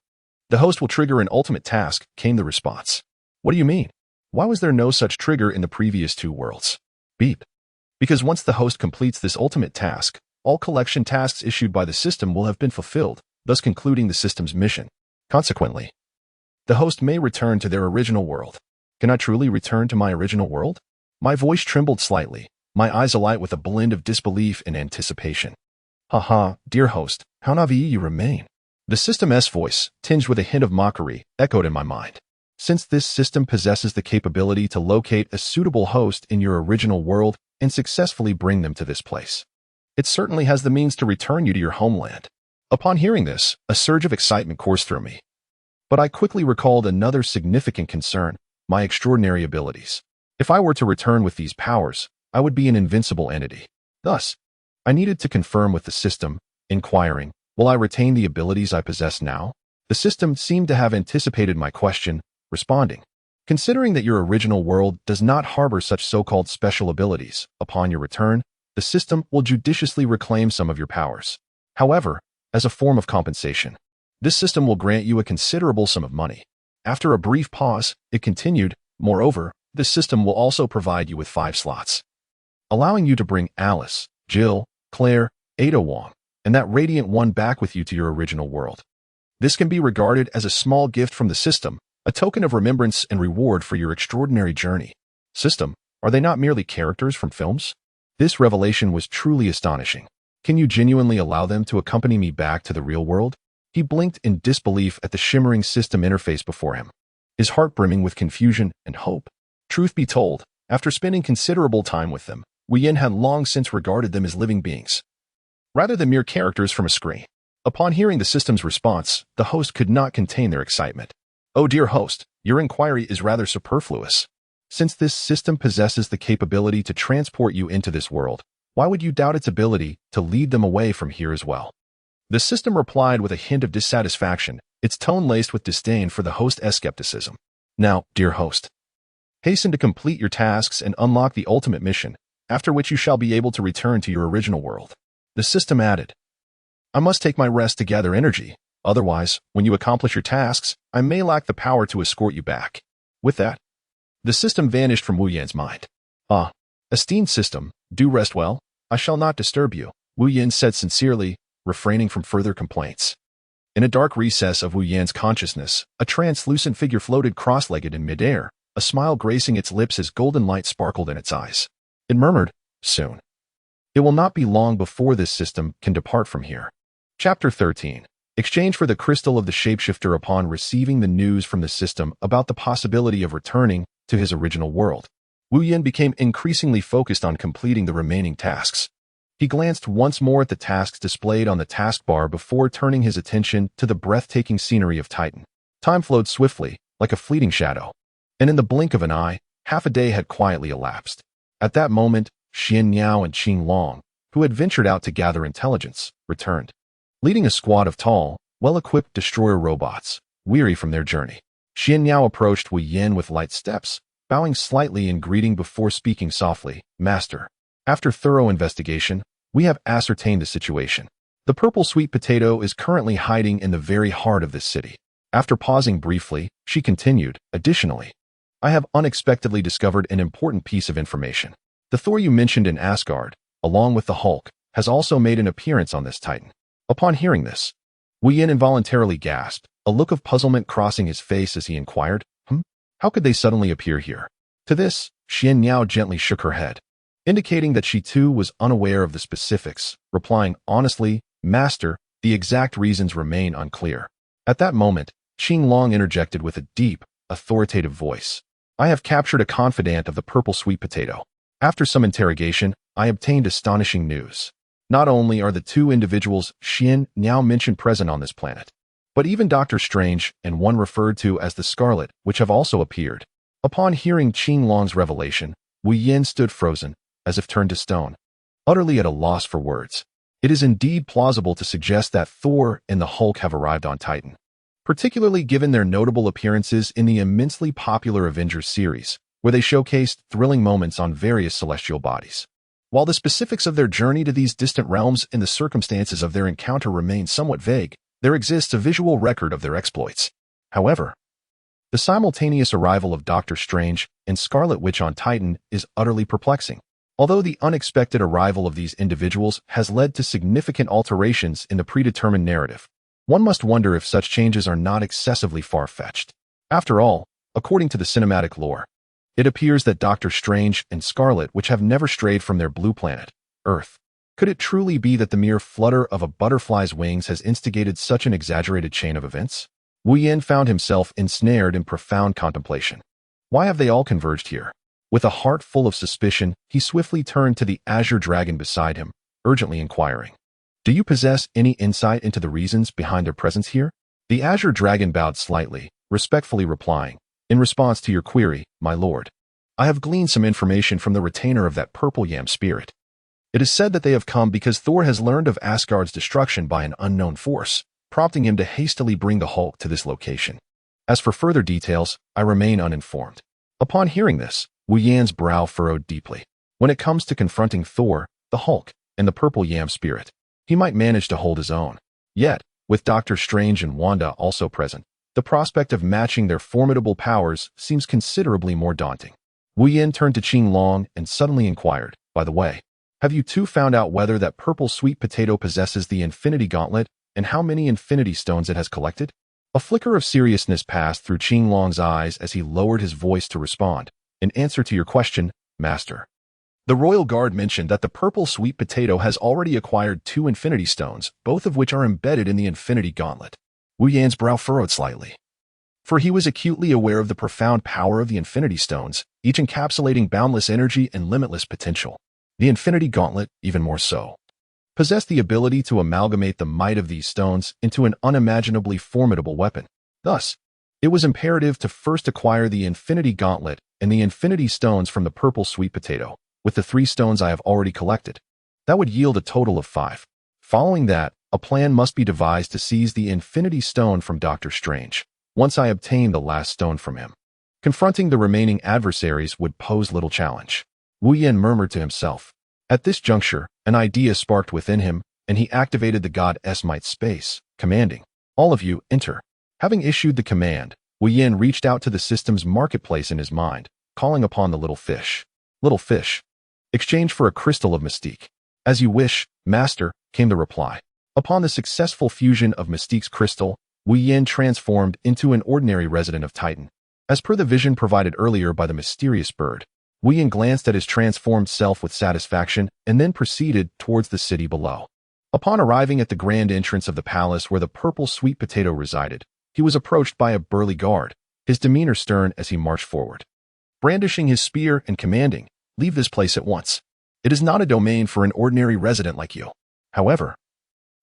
the host will trigger an ultimate task, came the response. What do you mean? Why was there no such trigger in the previous 2 worlds? Beep. Because once the host completes this ultimate task, all collection tasks issued by the system will have been fulfilled, thus concluding the system's mission. Consequently, the host may return to their original world. Can I truly return to my original world? My voice trembled slightly, my eyes alight with a blend of disbelief and anticipation. Haha, dear host, how naive you remain. The system's voice, tinged with a hint of mockery, echoed in my mind. Since this system possesses the capability to locate a suitable host in your original world and successfully bring them to this place, it certainly has the means to return you to your homeland. Upon hearing this, a surge of excitement coursed through me. But I quickly recalled another significant concern, my extraordinary abilities. If I were to return with these powers, I would be an invincible entity. Thus, I needed to confirm with the system, inquiring, will I retain the abilities I possess now? The system seemed to have anticipated my question, responding, considering that your original world does not harbor such so-called special abilities, upon your return, the system will judiciously reclaim some of your powers. However, as a form of compensation, this system will grant you a considerable sum of money. After a brief pause, it continued, moreover, this system will also provide you with 5 slots, allowing you to bring Alice, Jill, Claire, Ada Wong, and that radiant one back with you to your original world. This can be regarded as a small gift from the system, a token of remembrance and reward for your extraordinary journey. System, are they not merely characters from films? This revelation was truly astonishing. Can you genuinely allow them to accompany me back to the real world? He blinked in disbelief at the shimmering system interface before him. his heart brimming with confusion and hope. Truth be told, after spending considerable time with them, Wu Yin had long since regarded them as living beings, rather than mere characters from a screen. Upon hearing the system's response, the host could not contain their excitement. "Oh dear host, your inquiry is rather superfluous. Since this system possesses the capability to transport you into this world, why would you doubt its ability to lead them away from here as well?" The system replied with a hint of dissatisfaction, its tone laced with disdain for the host's skepticism. "Now, dear host, hasten to complete your tasks and unlock the ultimate mission, after which you shall be able to return to your original world." The system added, "I must take my rest to gather energy. Otherwise, when you accomplish your tasks, I may lack the power to escort you back." With that, the system vanished from Wu Yan's mind. "Ah, esteemed system, do rest well. I shall not disturb you," Wu Yan said sincerely, refraining from further complaints. In a dark recess of Wu Yan's consciousness, a translucent figure floated cross-legged in midair, a smile gracing its lips as golden light sparkled in its eyes. It murmured, "Soon. It will not be long before this system can depart from here." Chapter 13. Exchange for the crystal of the shapeshifter. Upon receiving the news from the system about the possibility of returning to his original world, Wu Yan became increasingly focused on completing the remaining tasks. He glanced once more at the tasks displayed on the taskbar before turning his attention to the breathtaking scenery of Titan. Time flowed swiftly, like a fleeting shadow, and in the blink of an eye, half a day had quietly elapsed. At that moment, Xian Niao and Qing Long, who had ventured out to gather intelligence, returned, leading a squad of tall, well-equipped destroyer robots, weary from their journey. Xian Niao approached Wu Yan with light steps, bowing slightly in greeting before speaking softly, "Master, after thorough investigation, we have ascertained the situation. The purple sweet potato is currently hiding in the very heart of this city." After pausing briefly, she continued, "Additionally, I have unexpectedly discovered an important piece of information. The Thor you mentioned in Asgard, along with the Hulk, has also made an appearance on this Titan." Upon hearing this, Wu Yan involuntarily gasped, a look of puzzlement crossing his face as he inquired, How could they suddenly appear here?" To this, Xian Niao gently shook her head, indicating that she too was unaware of the specifics, replying honestly, "Master, the exact reasons remain unclear." At that moment, Qing Long interjected with a deep, authoritative voice, "I have captured a confidant of the purple sweet potato. After some interrogation, I obtained astonishing news. Not only are the two individuals Xian Niao mentioned present on this planet, but even Dr. Strange and one referred to as the Scarlet, which have also appeared." Upon hearing Qing Long's revelation, Wu Yan stood frozen, as if turned to stone, utterly at a loss for words. It is indeed plausible to suggest that Thor and the Hulk have arrived on Titan, particularly given their notable appearances in the immensely popular Avengers series, where they showcased thrilling moments on various celestial bodies. While the specifics of their journey to these distant realms and the circumstances of their encounter remain somewhat vague, there exists a visual record of their exploits. However, the simultaneous arrival of Dr. Strange and Scarlet Witch on Titan is utterly perplexing. Although the unexpected arrival of these individuals has led to significant alterations in the predetermined narrative, one must wonder if such changes are not excessively far-fetched. After all, according to the cinematic lore, it appears that Dr. Strange and Scarlet Witch have never strayed from their blue planet, Earth. Could it truly be that the mere flutter of a butterfly's wings has instigated such an exaggerated chain of events? Wu Yan found himself ensnared in profound contemplation. Why have they all converged here? With a heart full of suspicion, he swiftly turned to the azure dragon beside him, urgently inquiring, "Do you possess any insight into the reasons behind their presence here?" The azure dragon bowed slightly, respectfully replying, "In response to your query, my lord, I have gleaned some information from the retainer of that purple yam spirit. It is said that they have come because Thor has learned of Asgard's destruction by an unknown force, prompting him to hastily bring the Hulk to this location. As for further details, I remain uninformed." Upon hearing this, Wu Yan's brow furrowed deeply. When it comes to confronting Thor, the Hulk, and the purple yam spirit, he might manage to hold his own. Yet, with Dr. Strange and Wanda also present, the prospect of matching their formidable powers seems considerably more daunting. Wu Yan turned to Qing Long and suddenly inquired, "By the way, have you two found out whether that purple sweet potato possesses the Infinity Gauntlet and how many Infinity Stones it has collected?" A flicker of seriousness passed through Qing Long's eyes as he lowered his voice to respond. "In answer to your question, Master, the Royal Guard mentioned that the purple sweet potato has already acquired 2 Infinity Stones, both of which are embedded in the Infinity Gauntlet." Wu Yan's brow furrowed slightly. for he was acutely aware of the profound power of the Infinity Stones, each encapsulating boundless energy and limitless potential. The Infinity Gauntlet, even more so, possessed the ability to amalgamate the might of these stones into an unimaginably formidable weapon. Thus, it was imperative to first acquire the Infinity Gauntlet and the Infinity Stones from the purple sweet potato, with the 3 stones I have already collected. That would yield a total of 5. Following that, a plan must be devised to seize the Infinity Stone from Doctor Strange, once I obtain the last stone from him. Confronting the remaining adversaries would pose little challenge. Wu Yin murmured to himself. At this juncture, an idea sparked within him, and he activated the god Esmite space, commanding, "All of you, enter." Having issued the command, Wu Yin reached out to the system's marketplace in his mind, calling upon the little fish. "Little fish, exchange for a crystal of mystique." "As you wish, master," came the reply. Upon the successful fusion of Mystique's crystal, Wu Yin transformed into an ordinary resident of Titan. As per the vision provided earlier by the mysterious bird, Wu Yin glanced at his transformed self with satisfaction and then proceeded towards the city below. Upon arriving at the grand entrance of the palace where the purple sweet potato resided, he was approached by a burly guard, his demeanor stern as he marched forward, brandishing his spear and commanding, "Leave this place at once. It is not a domain for an ordinary resident like you." However,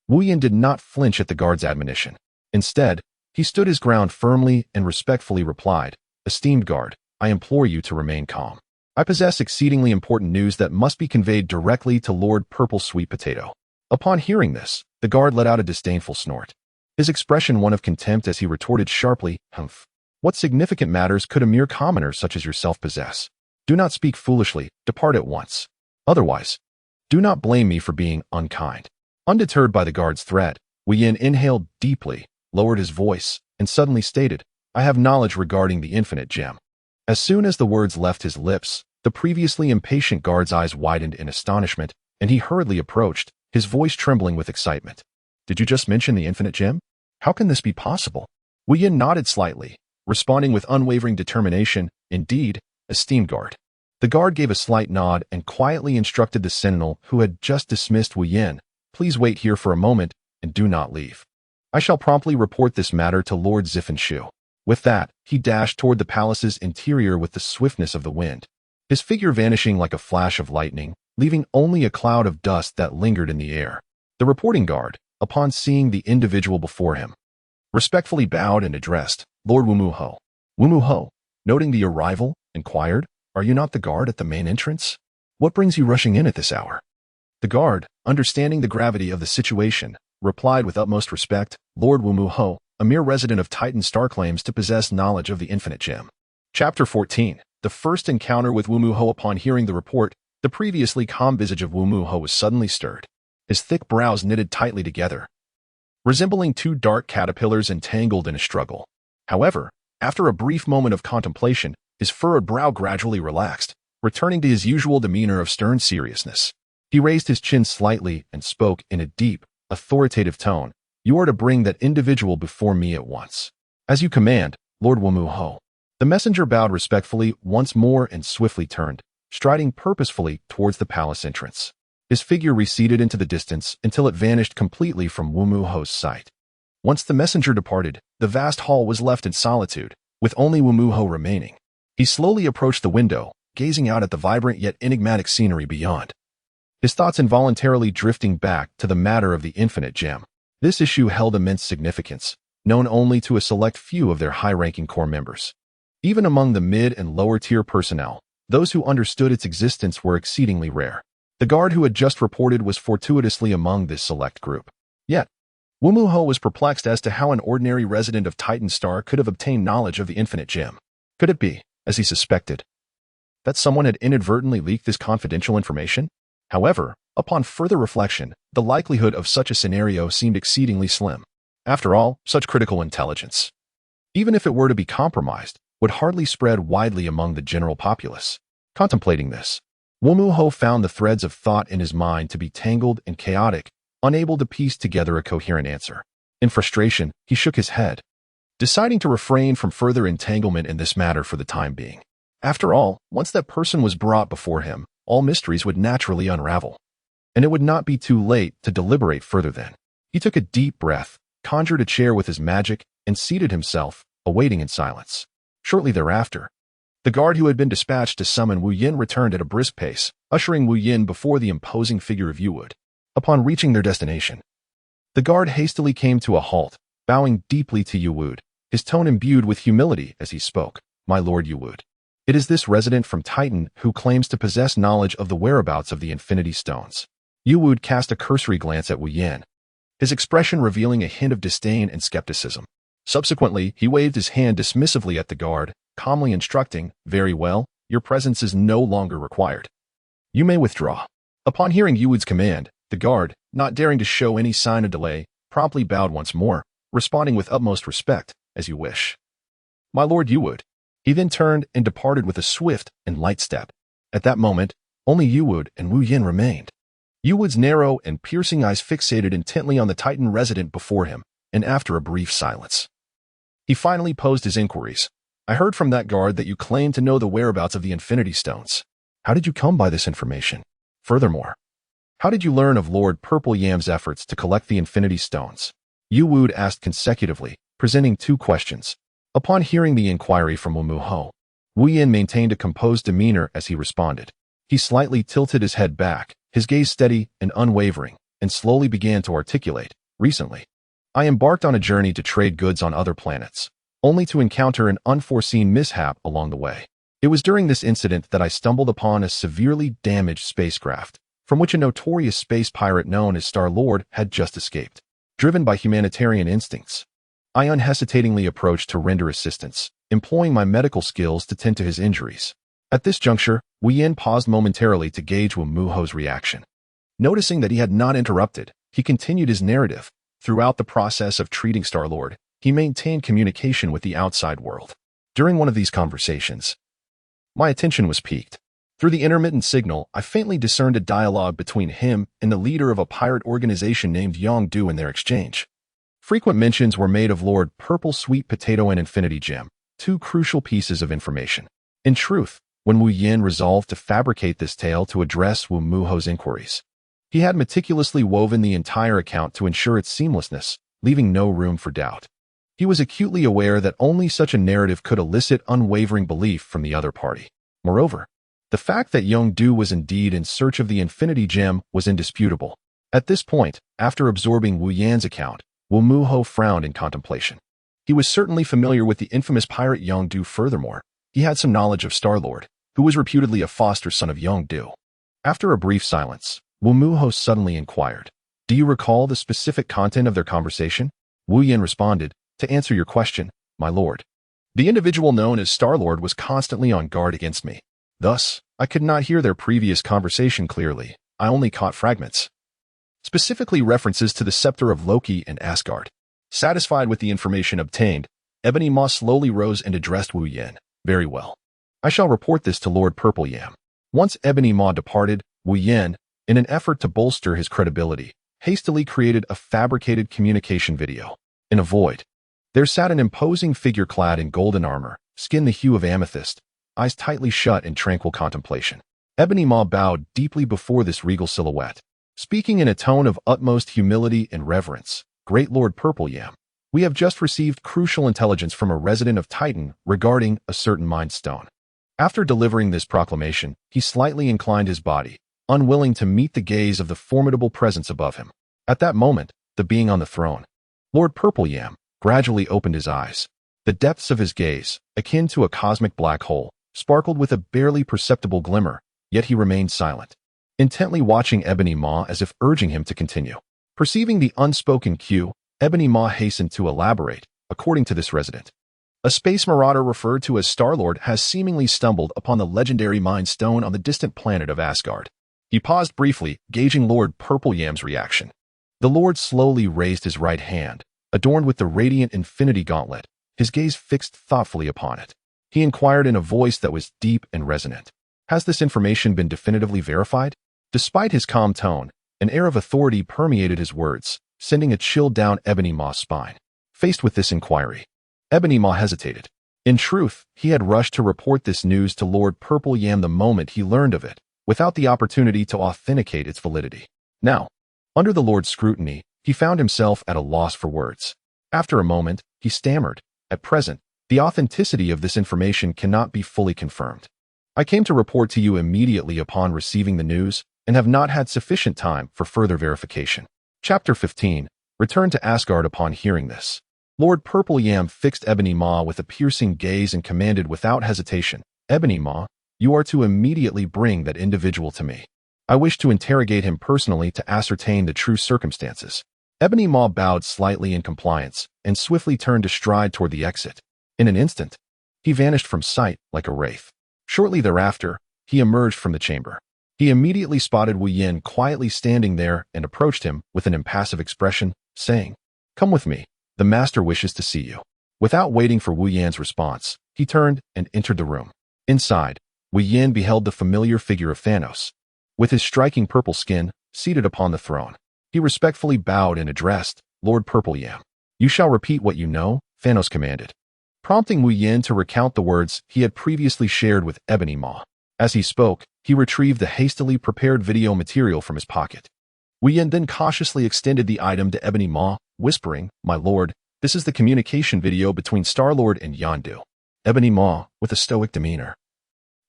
Wu Yin did not flinch at the guard's admonition. Instead, he stood his ground firmly and respectfully replied, "Esteemed guard, I implore you to remain calm. I possess exceedingly important news that must be conveyed directly to Lord Purple Sweet Potato." Upon hearing this, the guard let out a disdainful snort, his expression one of contempt as he retorted sharply, "Humph. What significant matters could a mere commoner such as yourself possess? Do not speak foolishly, depart at once. Otherwise, do not blame me for being unkind." Undeterred by the guard's threat, Wu Yin inhaled deeply, lowered his voice, and suddenly stated, "I have knowledge regarding the infinite gem." As soon as the words left his lips, the previously impatient guard's eyes widened in astonishment, and he hurriedly approached, his voice trembling with excitement. "Did you just mention the infinite gem? How can this be possible?" Wu Yin nodded slightly, responding with unwavering determination, "Indeed, esteemed guard." The guard gave a slight nod and quietly instructed the sentinel who had just dismissed Wu Yin, "Please wait here for a moment and do not leave. I shall promptly report this matter to Lord Ziffenshu." With that, he dashed toward the palace's interior with the swiftness of the wind, his figure vanishing like a flash of lightning, leaving only a cloud of dust that lingered in the air. The reporting guard, upon seeing the individual before him, respectfully bowed and addressed, "Lord Wumuho." Wumuho, noting the arrival, inquired, "Are you not the guard at the main entrance? What brings you rushing in at this hour?" The guard, understanding the gravity of the situation, replied with utmost respect, "Lord Wumuho, a mere resident of Titan Star, claims to possess knowledge of the infinite gem." Chapter 14. The first encounter with Wumuho. Upon hearing the report, the previously calm visage of Wumuho was suddenly stirred, his thick brows knitted tightly together, resembling 2 dark caterpillars entangled in a struggle. However, after a brief moment of contemplation, his furrowed brow gradually relaxed, returning to his usual demeanor of stern seriousness. He raised his chin slightly and spoke in a deep, authoritative tone, "You are to bring that individual before me at once." "As you command, Lord Wumuho." The messenger bowed respectfully once more and swiftly turned, striding purposefully towards the palace entrance. His figure receded into the distance until it vanished completely from Wumuho's sight. Once the messenger departed, the vast hall was left in solitude, with only Wumuho remaining. He slowly approached the window, gazing out at the vibrant yet enigmatic scenery beyond, his thoughts involuntarily drifting back to the matter of the infinite gem. This issue held immense significance, known only to a select few of their high-ranking core members. Even among the mid and lower-tier personnel, those who understood its existence were exceedingly rare. The guard who had just reported was fortuitously among this select group. Yet, Wumuho was perplexed as to how an ordinary resident of Titan Star could have obtained knowledge of the infinite gem. Could it be, as he suspected, that someone had inadvertently leaked this confidential information? However, upon further reflection, the likelihood of such a scenario seemed exceedingly slim. After all, such critical intelligence, even if it were to be compromised, would hardly spread widely among the general populace. Contemplating this, Wumuho found the threads of thought in his mind to be tangled and chaotic, unable to piece together a coherent answer. In frustration, he shook his head, deciding to refrain from further entanglement in this matter for the time being. After all, once that person was brought before him, all mysteries would naturally unravel, and it would not be too late to deliberate further then. He took a deep breath, conjured a chair with his magic, and seated himself, awaiting in silence. Shortly thereafter, the guard who had been dispatched to summon Wu Yin returned at a brisk pace, ushering Wu Yin before the imposing figure of Yu. Upon reaching their destination, the guard hastily came to a halt, bowing deeply to Yu, his tone imbued with humility as he spoke. "My lord Yu, it is this resident from Titan who claims to possess knowledge of the whereabouts of the Infinity Stones." Yu cast a cursory glance at Wu Yin, his expression revealing a hint of disdain and skepticism. Subsequently, he waved his hand dismissively at the guard, calmly instructing, "Very well, your presence is no longer required. You may withdraw." Upon hearing Yu's command, the guard, not daring to show any sign of delay, promptly bowed once more, responding with utmost respect, "As you wish, my lord Yu." He then turned and departed with a swift and light step. At that moment, only Yu and Wu Yin remained. Yu's narrow and piercing eyes fixated intently on the Titan resident before him, and after a brief silence, he finally posed his inquiries. "I heard from that guard that you claim to know the whereabouts of the Infinity Stones. How did you come by this information? Furthermore, how did you learn of Lord Purple Yam's efforts to collect the Infinity Stones?" Yu asked consecutively, presenting two questions. Upon hearing the inquiry from Wu Yin maintained a composed demeanor as he responded. He slightly tilted his head back, his gaze steady and unwavering, and slowly began to articulate. "Recently, I embarked on a journey to trade goods on other planets, only to encounter an unforeseen mishap along the way. It was during this incident that I stumbled upon a severely damaged spacecraft, from which a notorious space pirate known as Star-Lord had just escaped. Driven by humanitarian instincts, I unhesitatingly approached to render assistance, employing my medical skills to tend to his injuries." At this juncture, Wu Yin paused momentarily to gauge Wu Muho's reaction. Noticing that he had not interrupted, he continued his narrative. Throughout the process of treating Star-Lord, he maintained communication with the outside world. During one of these conversations, my attention was piqued. Through the intermittent signal, I faintly discerned a dialogue between him and the leader of a pirate organization named Yongdu in their exchange. Frequent mentions were made of Lord Purple Sweet Potato and Infinity Gem, two crucial pieces of information. In truth, when Wu Yin resolved to fabricate this tale to address Wu Muho's inquiries, he had meticulously woven the entire account to ensure its seamlessness, leaving no room for doubt. He was acutely aware that only such a narrative could elicit unwavering belief from the other party. Moreover, the fact that Yongdu was indeed in search of the Infinity Gem was indisputable. At this point, after absorbing Wu Yan's account, Wu Muho frowned in contemplation. He was certainly familiar with the infamous pirate Yongdu. Furthermore, he had some knowledge of Star-Lord, who was reputedly a foster son of Yongdu. After a brief silence, Wu Muho suddenly inquired, "Do you recall the specific content of their conversation?" Wu Yin responded, "To answer your question, my lord, the individual known as Star-Lord was constantly on guard against me. Thus, I could not hear their previous conversation clearly. I only caught fragments, specifically references to the scepter of Loki and Asgard." Satisfied with the information obtained, Ebony Maw slowly rose and addressed Wu Yin. "Very well. I shall report this to Lord Purple Yam." Once Ebony Maw departed, Wu Yin, in an effort to bolster his credibility, hastily created a fabricated communication video. In a void, there sat an imposing figure clad in golden armor, skin the hue of amethyst, eyes tightly shut in tranquil contemplation. Ebony Maw bowed deeply before this regal silhouette, speaking in a tone of utmost humility and reverence. "Great Lord Purple Yam, we have just received crucial intelligence from a resident of Titan regarding a certain mind stone." After delivering this proclamation, he slightly inclined his body, unwilling to meet the gaze of the formidable presence above him. At that moment, the being on the throne, Lord Purple Yam, gradually opened his eyes. The depths of his gaze, akin to a cosmic black hole, sparkled with a barely perceptible glimmer, yet he remained silent, intently watching Ebony Maw as if urging him to continue. Perceiving the unspoken cue, Ebony Maw hastened to elaborate. "According to this resident, a space marauder referred to as Star-Lord has seemingly stumbled upon the legendary Mind Stone on the distant planet of Asgard." He paused briefly, gauging Lord Purple Yam's reaction. The Lord slowly raised his right hand, adorned with the radiant infinity gauntlet, his gaze fixed thoughtfully upon it. He inquired in a voice that was deep and resonant, "Has this information been definitively verified?" Despite his calm tone, an air of authority permeated his words, sending a chill down Ebony Maw's spine. Faced with this inquiry, Ebony Maw hesitated. In truth, he had rushed to report this news to Lord Purple Yam the moment he learned of it, without the opportunity to authenticate its validity. Now, under the Lord's scrutiny, he found himself at a loss for words. After a moment, he stammered, "At present, The authenticity of this information cannot be fully confirmed. I came to report to you immediately upon receiving the news and have not had sufficient time for further verification. Chapter 15. Return to Asgard upon hearing this. Lord Purple Yam fixed Ebony Maw with a piercing gaze and commanded without hesitation, Ebony Maw, you are to immediately bring that individual to me. I wish to interrogate him personally to ascertain the true circumstances. Ebony Maw bowed slightly in compliance and swiftly turned to stride toward the exit. In an instant, he vanished from sight like a wraith. Shortly thereafter, he emerged from the chamber. He immediately spotted Wu Yin quietly standing there and approached him with an impassive expression, saying, "Come with me. The master wishes to see you." Without waiting for Wu Yan's response, he turned and entered the room. Inside, Wu Yin beheld the familiar figure of Thanos. With his striking purple skin, seated upon the throne, he respectfully bowed and addressed, "Lord Purple Yam, you shall repeat what you know," Thanos commanded, prompting Wu Yin to recount the words he had previously shared with Ebony Maw. As he spoke, he retrieved the hastily prepared video material from his pocket. Wu Yin then cautiously extended the item to Ebony Maw, whispering, "My lord, this is the communication video between Star-Lord and Yondu." Ebony Maw, with a stoic demeanor,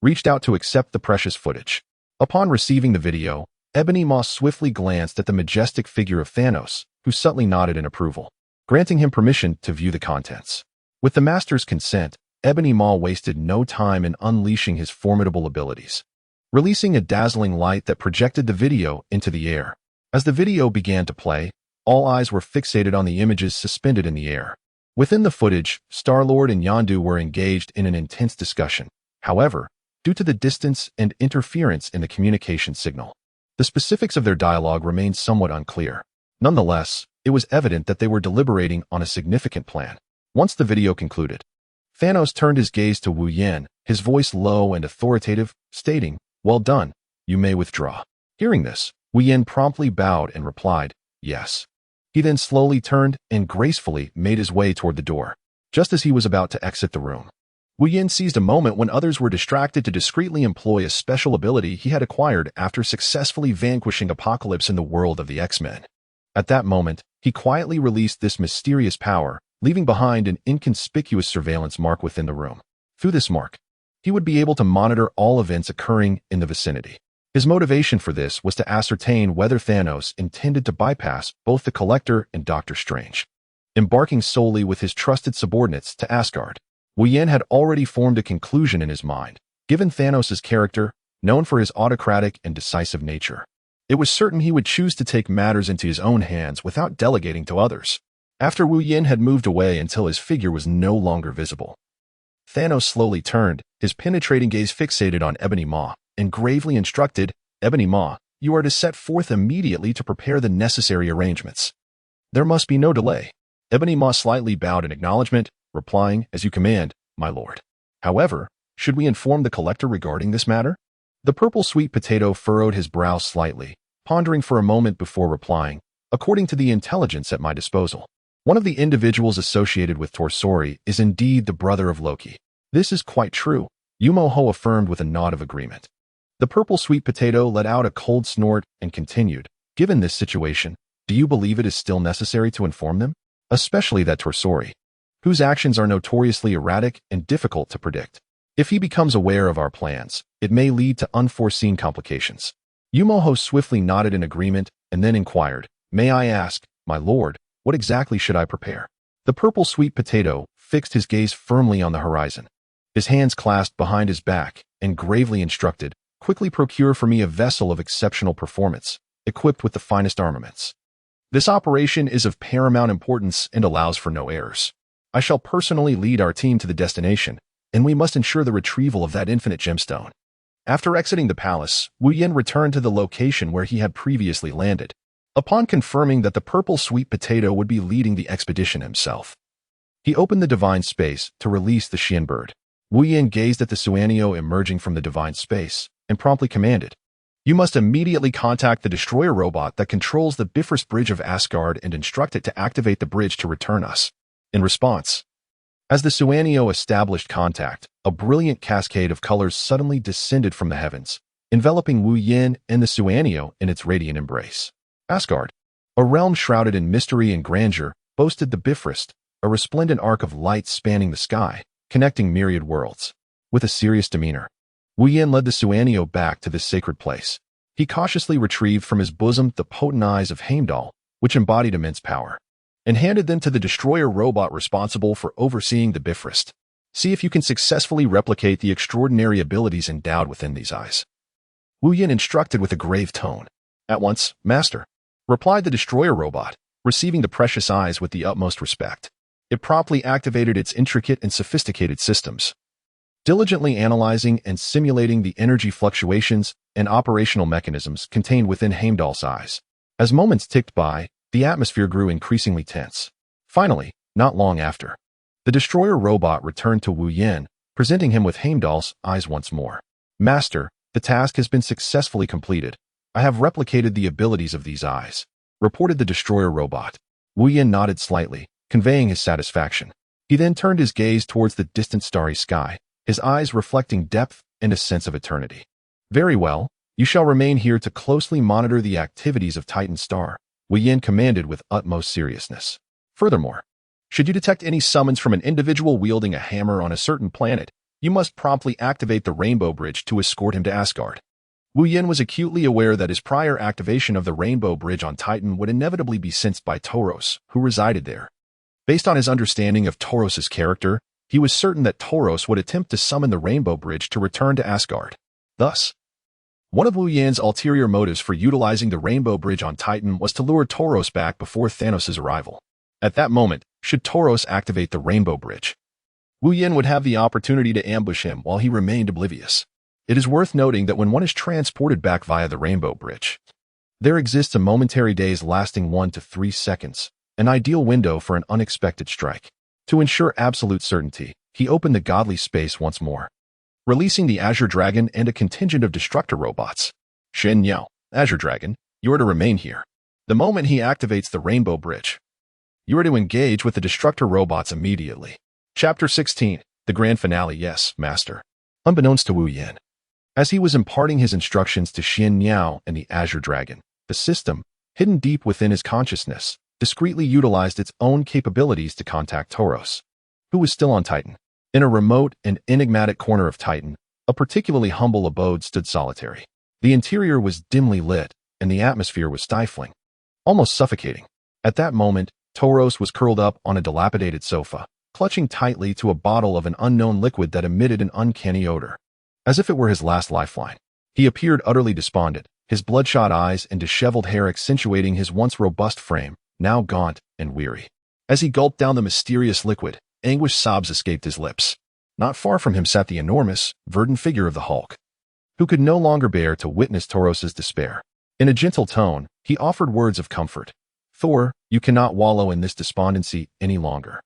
reached out to accept the precious footage. Upon receiving the video, Ebony Maw swiftly glanced at the majestic figure of Thanos, who subtly nodded in approval, granting him permission to view the contents. With the master's consent, Ebony Maw wasted no time in unleashing his formidable abilities, releasing a dazzling light that projected the video into the air. As the video began to play, all eyes were fixated on the images suspended in the air. Within the footage, Star-Lord and Yondu were engaged in an intense discussion. However, due to the distance and interference in the communication signal, the specifics of their dialogue remained somewhat unclear. Nonetheless, it was evident that they were deliberating on a significant plan. Once the video concluded, Thanos turned his gaze to Wu Yin, his voice low and authoritative, stating, "Well done, you may withdraw." Hearing this, Wu Yin promptly bowed and replied, "Yes." He then slowly turned and gracefully made his way toward the door. Just as he was about to exit the room, Wu Yin seized a moment when others were distracted to discreetly employ a special ability he had acquired after successfully vanquishing Apocalypse in the world of the X-Men. At that moment, he quietly released this mysterious power, leaving behind an inconspicuous surveillance mark within the room. Through this mark, he would be able to monitor all events occurring in the vicinity. His motivation for this was to ascertain whether Thanos intended to bypass both the Collector and Doctor Strange. Embarking solely with his trusted subordinates to Asgard, Wu Yin had already formed a conclusion in his mind. Given Thanos' character, known for his autocratic and decisive nature, it was certain he would choose to take matters into his own hands without delegating to others. After Wu Yin had moved away until his figure was no longer visible, Thanos slowly turned, his penetrating gaze fixated on Ebony Maw, and gravely instructed, "Ebony Maw, you are to set forth immediately to prepare the necessary arrangements. There must be no delay." Ebony Maw slightly bowed in acknowledgement, replying, "As you command, my lord." However, should we inform the Collector regarding this matter? The purple sweet potato furrowed his brow slightly, pondering for a moment before replying, "According to the intelligence at my disposal, one of the individuals associated with Torsori is indeed the brother of Loki." "This is quite true," Yumo-Ho affirmed with a nod of agreement. The purple sweet potato let out a cold snort and continued, "Given this situation, do you believe it is still necessary to inform them? Especially that Torsori, whose actions are notoriously erratic and difficult to predict. If he becomes aware of our plans, it may lead to unforeseen complications." Yumo-Ho swiftly nodded in agreement and then inquired, "May I ask, my lord, what exactly should I prepare?" The purple sweet potato fixed his gaze firmly on the horizon, his hands clasped behind his back, and gravely instructed, "Quickly procure for me a vessel of exceptional performance, equipped with the finest armaments. This operation is of paramount importance and allows for no errors. I shall personally lead our team to the destination, and we must ensure the retrieval of that infinite gemstone." After exiting the palace, Wu Yin returned to the location where he had previously landed. Upon confirming that the purple sweet potato would be leading the expedition himself, he opened the divine space to release the Xian bird. Wu Yin gazed at the Suanio emerging from the divine space and promptly commanded, "You must immediately contact the destroyer robot that controls the Bifrost Bridge of Asgard and instruct it to activate the bridge to return us." In response, as the Suanio established contact, a brilliant cascade of colors suddenly descended from the heavens, enveloping Wu Yin and the Suanio in its radiant embrace. Asgard, a realm shrouded in mystery and grandeur, boasted the Bifrost, a resplendent arc of light spanning the sky, connecting myriad worlds. With a serious demeanor, Wu Yin led the Suanio back to this sacred place. He cautiously retrieved from his bosom the potent eyes of Heimdall, which embodied immense power, and handed them to the destroyer robot responsible for overseeing the Bifrost. See if you can successfully replicate the extraordinary abilities endowed within these eyes. Wu Yin instructed with a grave tone. At once, master, replied the destroyer robot, receiving the precious eyes with the utmost respect. It promptly activated its intricate and sophisticated systems, diligently analyzing and simulating the energy fluctuations and operational mechanisms contained within Heimdall's eyes. As moments ticked by, the atmosphere grew increasingly tense. Finally, not long after, the destroyer robot returned to Wu Yin, presenting him with Heimdall's eyes once more. Master, the task has been successfully completed. I have replicated the abilities of these eyes, reported the destroyer robot. Wu Yin nodded slightly, conveying his satisfaction. He then turned his gaze towards the distant starry sky, his eyes reflecting depth and a sense of eternity. Very well, you shall remain here to closely monitor the activities of Titan Star, Wu Yin commanded with utmost seriousness. Furthermore, should you detect any summons from an individual wielding a hammer on a certain planet, you must promptly activate the Rainbow Bridge to escort him to Asgard. Wu Yin was acutely aware that his prior activation of the Rainbow Bridge on Titan would inevitably be sensed by Tauros, who resided there. Based on his understanding of Tauros's character, he was certain that Tauros would attempt to summon the Rainbow Bridge to return to Asgard. Thus, one of Wu Yin's ulterior motives for utilizing the Rainbow Bridge on Titan was to lure Tauros back before Thanos' arrival. At that moment, should Tauros activate the Rainbow Bridge, Wu Yin would have the opportunity to ambush him while he remained oblivious. It is worth noting that when one is transported back via the Rainbow Bridge, there exists a momentary daze lasting 1 to 3 seconds, an ideal window for an unexpected strike. To ensure absolute certainty, he opened the godly space once more, releasing the Azure Dragon and a contingent of destructor robots. Shen Yao, Azure Dragon, you are to remain here. The moment he activates the Rainbow Bridge, you are to engage with the destructor robots immediately. Chapter 16, the grand finale. Yes, master. Unbeknownst to Wu Yin, as he was imparting his instructions to Shen Yao and the Azure Dragon, the system, hidden deep within his consciousness, discreetly utilized its own capabilities to contact Tauros, who was still on Titan. In a remote and enigmatic corner of Titan, a particularly humble abode stood solitary. The interior was dimly lit, and the atmosphere was stifling, almost suffocating. At that moment, Tauros was curled up on a dilapidated sofa, clutching tightly to a bottle of an unknown liquid that emitted an uncanny odor, as if it were his last lifeline. He appeared utterly despondent, his bloodshot eyes and disheveled hair accentuating his once robust frame, now gaunt and weary. As he gulped down the mysterious liquid, anguished sobs escaped his lips. Not far from him sat the enormous, verdant figure of the Hulk, who could no longer bear to witness Tauros's despair. In a gentle tone, he offered words of comfort. Thor, you cannot wallow in this despondency any longer.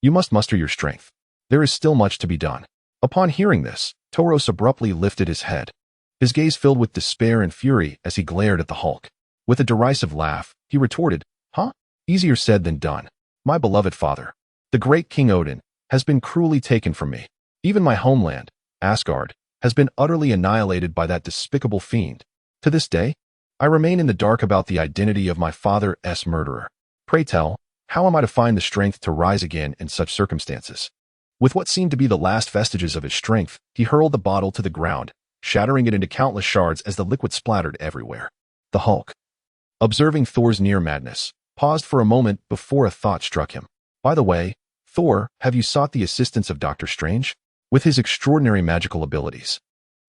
You must muster your strength. There is still much to be done. Upon hearing this, Tauros abruptly lifted his head, his gaze filled with despair and fury as he glared at the Hulk. With a derisive laugh, he retorted, Huh? Easier said than done. My beloved father, the great King Odin, has been cruelly taken from me. Even my homeland, Asgard, has been utterly annihilated by that despicable fiend. To this day, I remain in the dark about the identity of my father's murderer. Pray tell, how am I to find the strength to rise again in such circumstances? With what seemed to be the last vestiges of his strength, he hurled the bottle to the ground, shattering it into countless shards as the liquid splattered everywhere. The Hulk, observing Thor's near madness, paused for a moment before a thought struck him. By the way, Thor, have you sought the assistance of Doctor Strange? With his extraordinary magical abilities,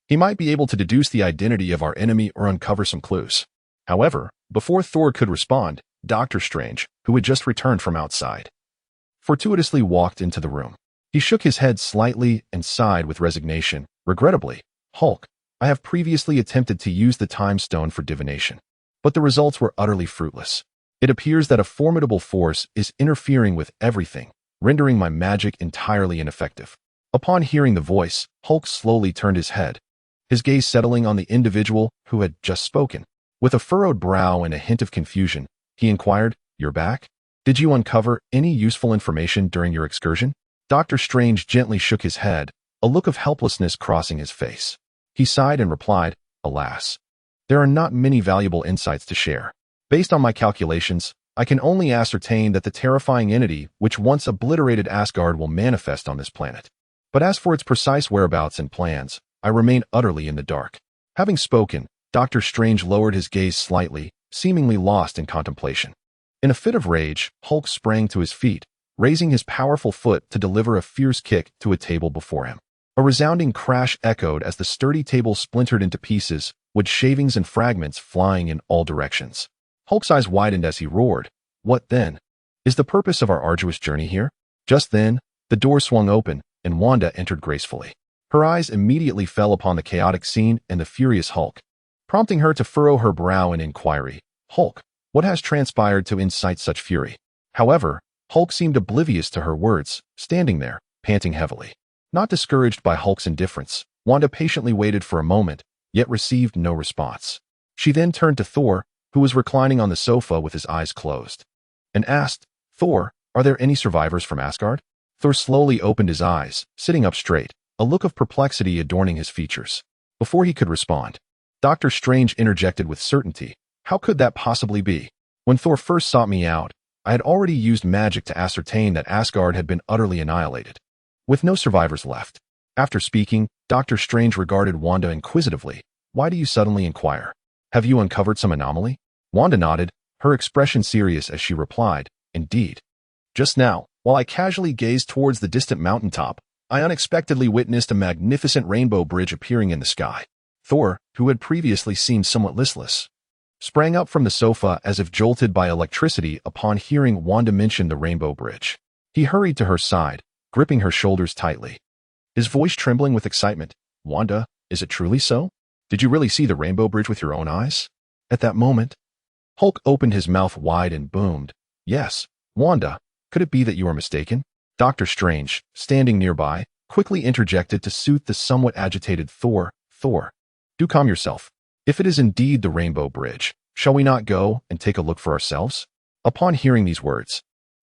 he might be able to deduce the identity of our enemy or uncover some clues. However, before Thor could respond, Doctor Strange, who had just returned from outside, fortuitously walked into the room. He shook his head slightly and sighed with resignation. Regrettably, Hulk, I have previously attempted to use the Time Stone for divination, but the results were utterly fruitless. It appears that a formidable force is interfering with everything, rendering my magic entirely ineffective. Upon hearing the voice, Hulk slowly turned his head, his gaze settling on the individual who had just spoken. With a furrowed brow and a hint of confusion, he inquired, You're back? Did you uncover any useful information during your excursion? Doctor Strange gently shook his head, a look of helplessness crossing his face. He sighed and replied, Alas, there are not many valuable insights to share. Based on my calculations, I can only ascertain that the terrifying entity which once obliterated Asgard will manifest on this planet. But as for its precise whereabouts and plans, I remain utterly in the dark. Having spoken, Dr. Strange lowered his gaze slightly, seemingly lost in contemplation. In a fit of rage, Hulk sprang to his feet, raising his powerful foot to deliver a fierce kick to a table before him. A resounding crash echoed as the sturdy table splintered into pieces, with shavings and fragments flying in all directions. Hulk's eyes widened as he roared, "What then? Is the purpose of our arduous journey here?" Just then, the door swung open, and Wanda entered gracefully. Her eyes immediately fell upon the chaotic scene and the furious Hulk, prompting her to furrow her brow in inquiry. "Hulk, what has transpired to incite such fury?" However, Hulk seemed oblivious to her words, standing there, panting heavily. Not discouraged by Hulk's indifference, Wanda patiently waited for a moment, yet received no response. She then turned to Thor, who was reclining on the sofa with his eyes closed, and asked, "Thor, are there any survivors from Asgard?" Thor slowly opened his eyes, sitting up straight, a look of perplexity adorning his features. Before he could respond, Dr. Strange interjected with certainty, "How could that possibly be? When Thor first sought me out, I had already used magic to ascertain that Asgard had been utterly annihilated, with no survivors left." After speaking, Dr. Strange regarded Wanda inquisitively. "Why do you suddenly inquire? Have you uncovered some anomaly?" Wanda nodded, her expression serious as she replied, "Indeed. Just now, while I casually gazed towards the distant mountaintop, I unexpectedly witnessed a magnificent rainbow bridge appearing in the sky." Thor, who had previously seemed somewhat listless, sprang up from the sofa as if jolted by electricity upon hearing Wanda mention the rainbow bridge. He hurried to her side, gripping her shoulders tightly, his voice trembling with excitement. "Wanda, is it truly so? Did you really see the rainbow bridge with your own eyes?" At that moment, Hulk opened his mouth wide and boomed, "Yes, Wanda, could it be that you are mistaken?" Dr. Strange, standing nearby, quickly interjected to soothe the somewhat agitated Thor. "Thor, do calm yourself. If it is indeed the rainbow bridge, shall we not go and take a look for ourselves?" Upon hearing these words,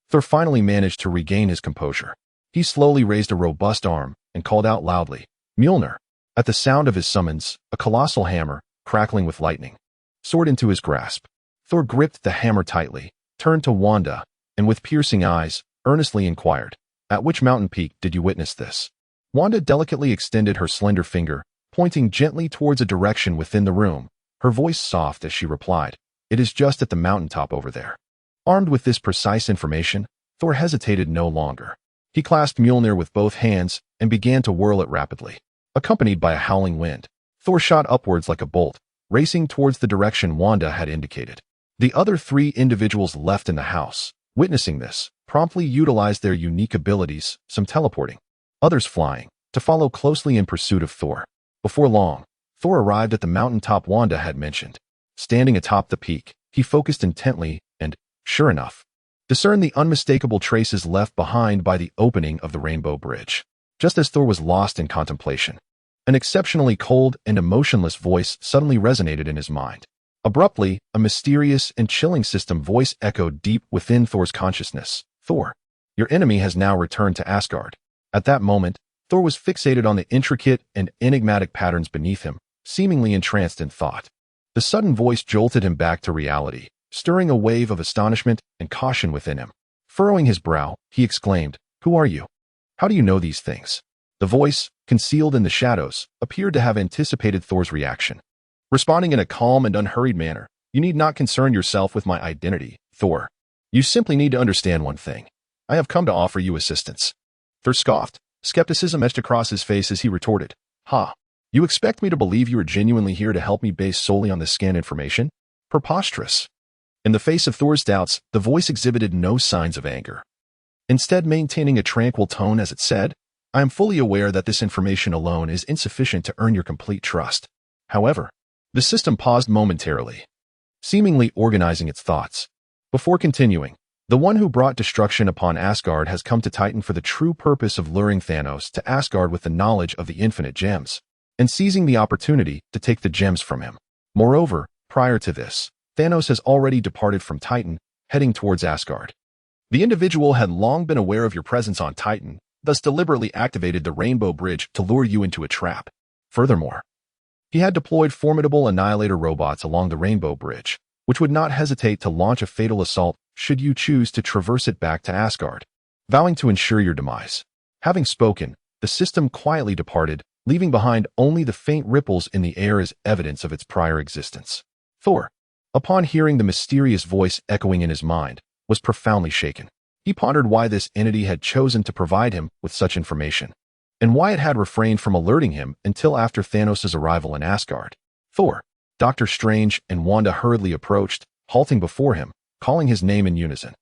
Thor finally managed to regain his composure. He slowly raised a robust arm and called out loudly, "Mjolnir!" At the sound of his summons, a colossal hammer, crackling with lightning, soared into his grasp. Thor gripped the hammer tightly, turned to Wanda, and with piercing eyes, earnestly inquired, "At which mountain peak did you witness this?" Wanda delicately extended her slender finger, pointing gently towards a direction within the room, her voice soft as she replied, "It is just at the mountaintop over there." Armed with this precise information, Thor hesitated no longer. He clasped Mjolnir with both hands and began to whirl it rapidly. Accompanied by a howling wind, Thor shot upwards like a bolt, racing towards the direction Wanda had indicated. The other three individuals left in the house, witnessing this, promptly utilized their unique abilities, some teleporting, others flying, to follow closely in pursuit of Thor. Before long, Thor arrived at the mountaintop Wanda had mentioned. Standing atop the peak, he focused intently and, sure enough, discerned the unmistakable traces left behind by the opening of the rainbow bridge. Just as Thor was lost in contemplation, an exceptionally cold and emotionless voice suddenly resonated in his mind. Abruptly, a mysterious and chilling system voice echoed deep within Thor's consciousness. "Thor, your enemy has now returned to Asgard." At that moment, Thor was fixated on the intricate and enigmatic patterns beneath him, seemingly entranced in thought. The sudden voice jolted him back to reality, stirring a wave of astonishment and caution within him. Furrowing his brow, he exclaimed, "Who are you? How do you know these things?" The voice, concealed in the shadows, appeared to have anticipated Thor's reaction. Responding in a calm and unhurried manner, "You need not concern yourself with my identity, Thor. You simply need to understand one thing. I have come to offer you assistance." Thor scoffed, skepticism etched across his face as he retorted, "Ha! You expect me to believe you are genuinely here to help me based solely on this scanned information? Preposterous." In the face of Thor's doubts, the voice exhibited no signs of anger. Instead, maintaining a tranquil tone as it said, "I am fully aware that this information alone is insufficient to earn your complete trust. However," the system paused momentarily, seemingly organizing its thoughts. Before continuing, "The one who brought destruction upon Asgard has come to Titan for the true purpose of luring Thanos to Asgard with the knowledge of the infinite gems, and seizing the opportunity to take the gems from him. Moreover, prior to this, Thanos has already departed from Titan, heading towards Asgard. The individual had long been aware of your presence on Titan, thus deliberately activated the Rainbow Bridge to lure you into a trap. Furthermore, he had deployed formidable annihilator robots along the Rainbow Bridge, which would not hesitate to launch a fatal assault should you choose to traverse it back to Asgard, vowing to ensure your demise. Having spoken, the system quietly departed, leaving behind only the faint ripples in the air as evidence of its prior existence. Thor, upon hearing the mysterious voice echoing in his mind, was profoundly shaken. He pondered why this entity had chosen to provide him with such information, and why it had refrained from alerting him until after Thanos' arrival in Asgard. Thor, Doctor Strange, and Wanda hurriedly approached, halting before him, calling his name in unison.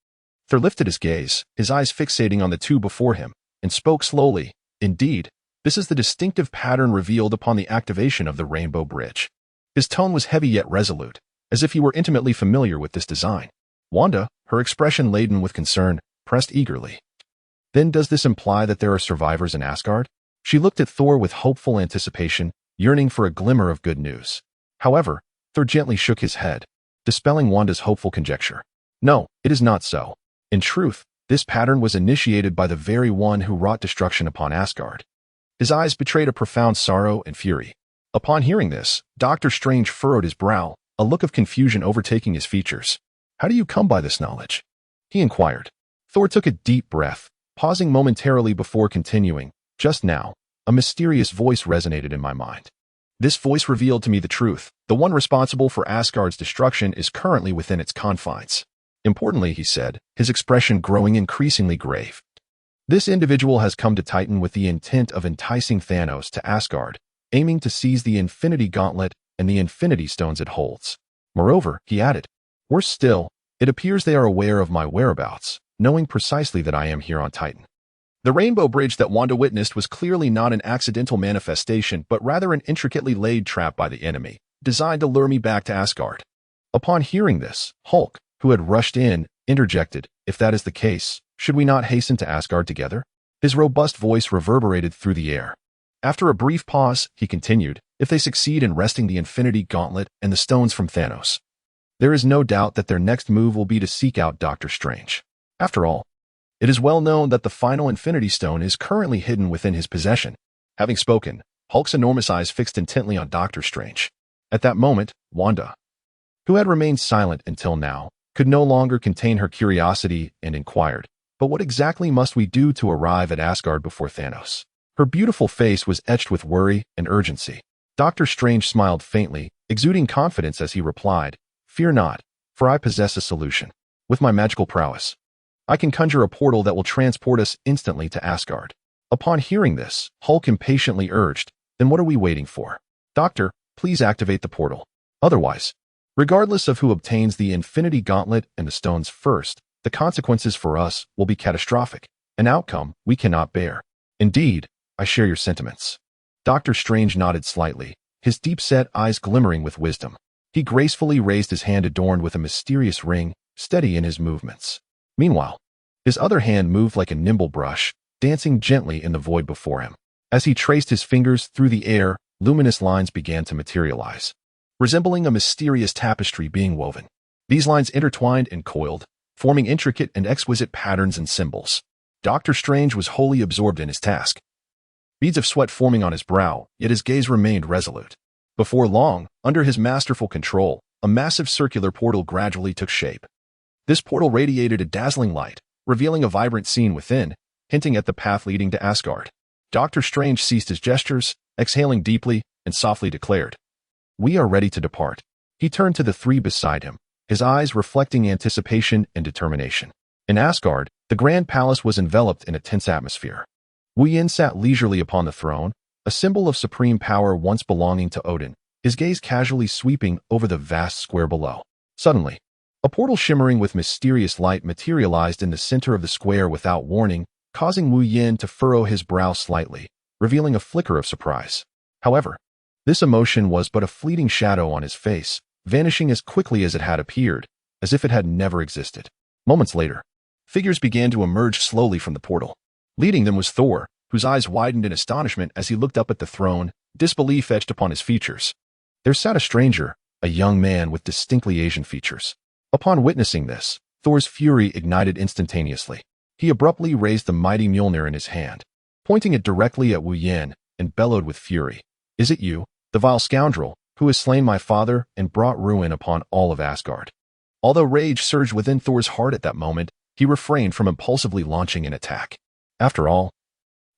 Thor lifted his gaze, his eyes fixating on the two before him, and spoke slowly. Indeed, this is the distinctive pattern revealed upon the activation of the Rainbow Bridge. His tone was heavy yet resolute, as if he were intimately familiar with this design. Wanda, her expression laden with concern, pressed eagerly. Then does this imply that there are survivors in Asgard? She looked at Thor with hopeful anticipation, yearning for a glimmer of good news. However, Thor gently shook his head, dispelling Wanda's hopeful conjecture. No, it is not so. In truth, this pattern was initiated by the very one who wrought destruction upon Asgard. His eyes betrayed a profound sorrow and fury. Upon hearing this, Doctor Strange furrowed his brow, a look of confusion overtaking his features. How do you come by this knowledge? He inquired. Thor took a deep breath, pausing momentarily before continuing. Just now, a mysterious voice resonated in my mind. This voice revealed to me the truth. The one responsible for Asgard's destruction is currently within its confines. Importantly, he said, his expression growing increasingly grave. This individual has come to Titan with the intent of enticing Thanos to Asgard, aiming to seize the Infinity Gauntlet and the Infinity Stones it holds. Moreover, he added, worse still, it appears they are aware of my whereabouts, knowing precisely that I am here on Titan. The Rainbow Bridge that Wanda witnessed was clearly not an accidental manifestation, but rather an intricately laid trap by the enemy, designed to lure me back to Asgard. Upon hearing this, Hulk, who had rushed in, interjected, if that is the case, should we not hasten to Asgard together? His robust voice reverberated through the air. After a brief pause, he continued, if they succeed in wresting the Infinity Gauntlet and the stones from Thanos, there is no doubt that their next move will be to seek out Doctor Strange. After all, it is well known that the final Infinity Stone is currently hidden within his possession. Having spoken, Hulk's enormous eyes fixed intently on Doctor Strange. At that moment, Wanda, who had remained silent until now, could no longer contain her curiosity and inquired, but what exactly must we do to arrive at Asgard before Thanos? Her beautiful face was etched with worry and urgency. Doctor Strange smiled faintly, exuding confidence as he replied, fear not, for I possess a solution. With my magical prowess, I can conjure a portal that will transport us instantly to Asgard. Upon hearing this, Hulk impatiently urged, then what are we waiting for? Doctor, please activate the portal. Otherwise, regardless of who obtains the Infinity Gauntlet and the stones first, the consequences for us will be catastrophic, an outcome we cannot bear. Indeed, I share your sentiments. Doctor Strange nodded slightly, his deep-set eyes glimmering with wisdom. He gracefully raised his hand adorned with a mysterious ring, steady in his movements. Meanwhile, his other hand moved like a nimble brush, dancing gently in the void before him. As he traced his fingers through the air, luminous lines began to materialize, resembling a mysterious tapestry being woven. These lines intertwined and coiled, forming intricate and exquisite patterns and symbols. Doctor Strange was wholly absorbed in his task, beads of sweat forming on his brow, yet his gaze remained resolute. Before long, under his masterful control, a massive circular portal gradually took shape. This portal radiated a dazzling light, revealing a vibrant scene within, hinting at the path leading to Asgard. Doctor Strange ceased his gestures, exhaling deeply, and softly declared, we are ready to depart. He turned to the three beside him, his eyes reflecting anticipation and determination. In Asgard, the Grand Palace was enveloped in a tense atmosphere. Wu Yin sat leisurely upon the throne, a symbol of supreme power once belonging to Odin, his gaze casually sweeping over the vast square below. Suddenly, a portal shimmering with mysterious light materialized in the center of the square without warning, causing Wu Yin to furrow his brow slightly, revealing a flicker of surprise. However, this emotion was but a fleeting shadow on his face, vanishing as quickly as it had appeared, as if it had never existed. Moments later, figures began to emerge slowly from the portal. Leading them was Thor, whose eyes widened in astonishment as he looked up at the throne, disbelief etched upon his features. There sat a stranger, a young man with distinctly Asian features. Upon witnessing this, Thor's fury ignited instantaneously. He abruptly raised the mighty Mjolnir in his hand, pointing it directly at Wu Yin, and bellowed with fury. Is it you, the vile scoundrel, who has slain my father and brought ruin upon all of Asgard? Although rage surged within Thor's heart at that moment, he refrained from impulsively launching an attack. After all,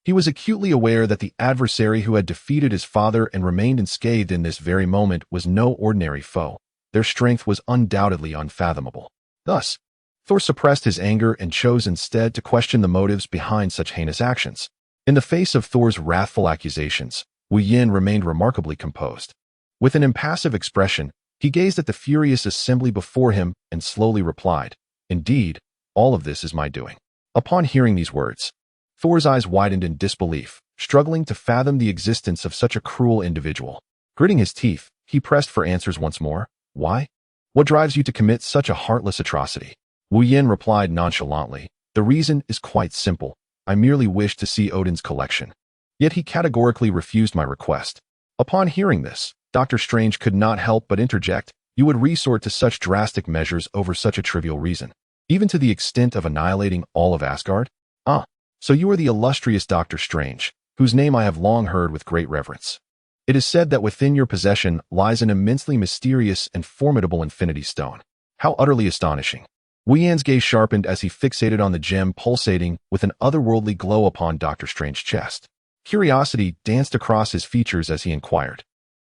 he was acutely aware that the adversary who had defeated his father and remained unscathed in this very moment was no ordinary foe. Their strength was undoubtedly unfathomable. Thus, Thor suppressed his anger and chose instead to question the motives behind such heinous actions. In the face of Thor's wrathful accusations, Wu Yin remained remarkably composed. With an impassive expression, he gazed at the furious assembly before him and slowly replied, "Indeed, all of this is my doing." Upon hearing these words, Thor's eyes widened in disbelief, struggling to fathom the existence of such a cruel individual. Gritting his teeth, he pressed for answers once more. "Why? What drives you to commit such a heartless atrocity?" Wu Yin replied nonchalantly, "The reason is quite simple. I merely wish to see Odin's collection." Yet he categorically refused my request. Upon hearing this, Dr. Strange could not help but interject, "You would resort to such drastic measures over such a trivial reason, even to the extent of annihilating all of Asgard? Ah, so you are the illustrious Dr. Strange, whose name I have long heard with great reverence. It is said that within your possession lies an immensely mysterious and formidable infinity stone. How utterly astonishing." Wu Yan's gaze sharpened as he fixated on the gem pulsating with an otherworldly glow upon Dr. Strange's chest. Curiosity danced across his features as he inquired,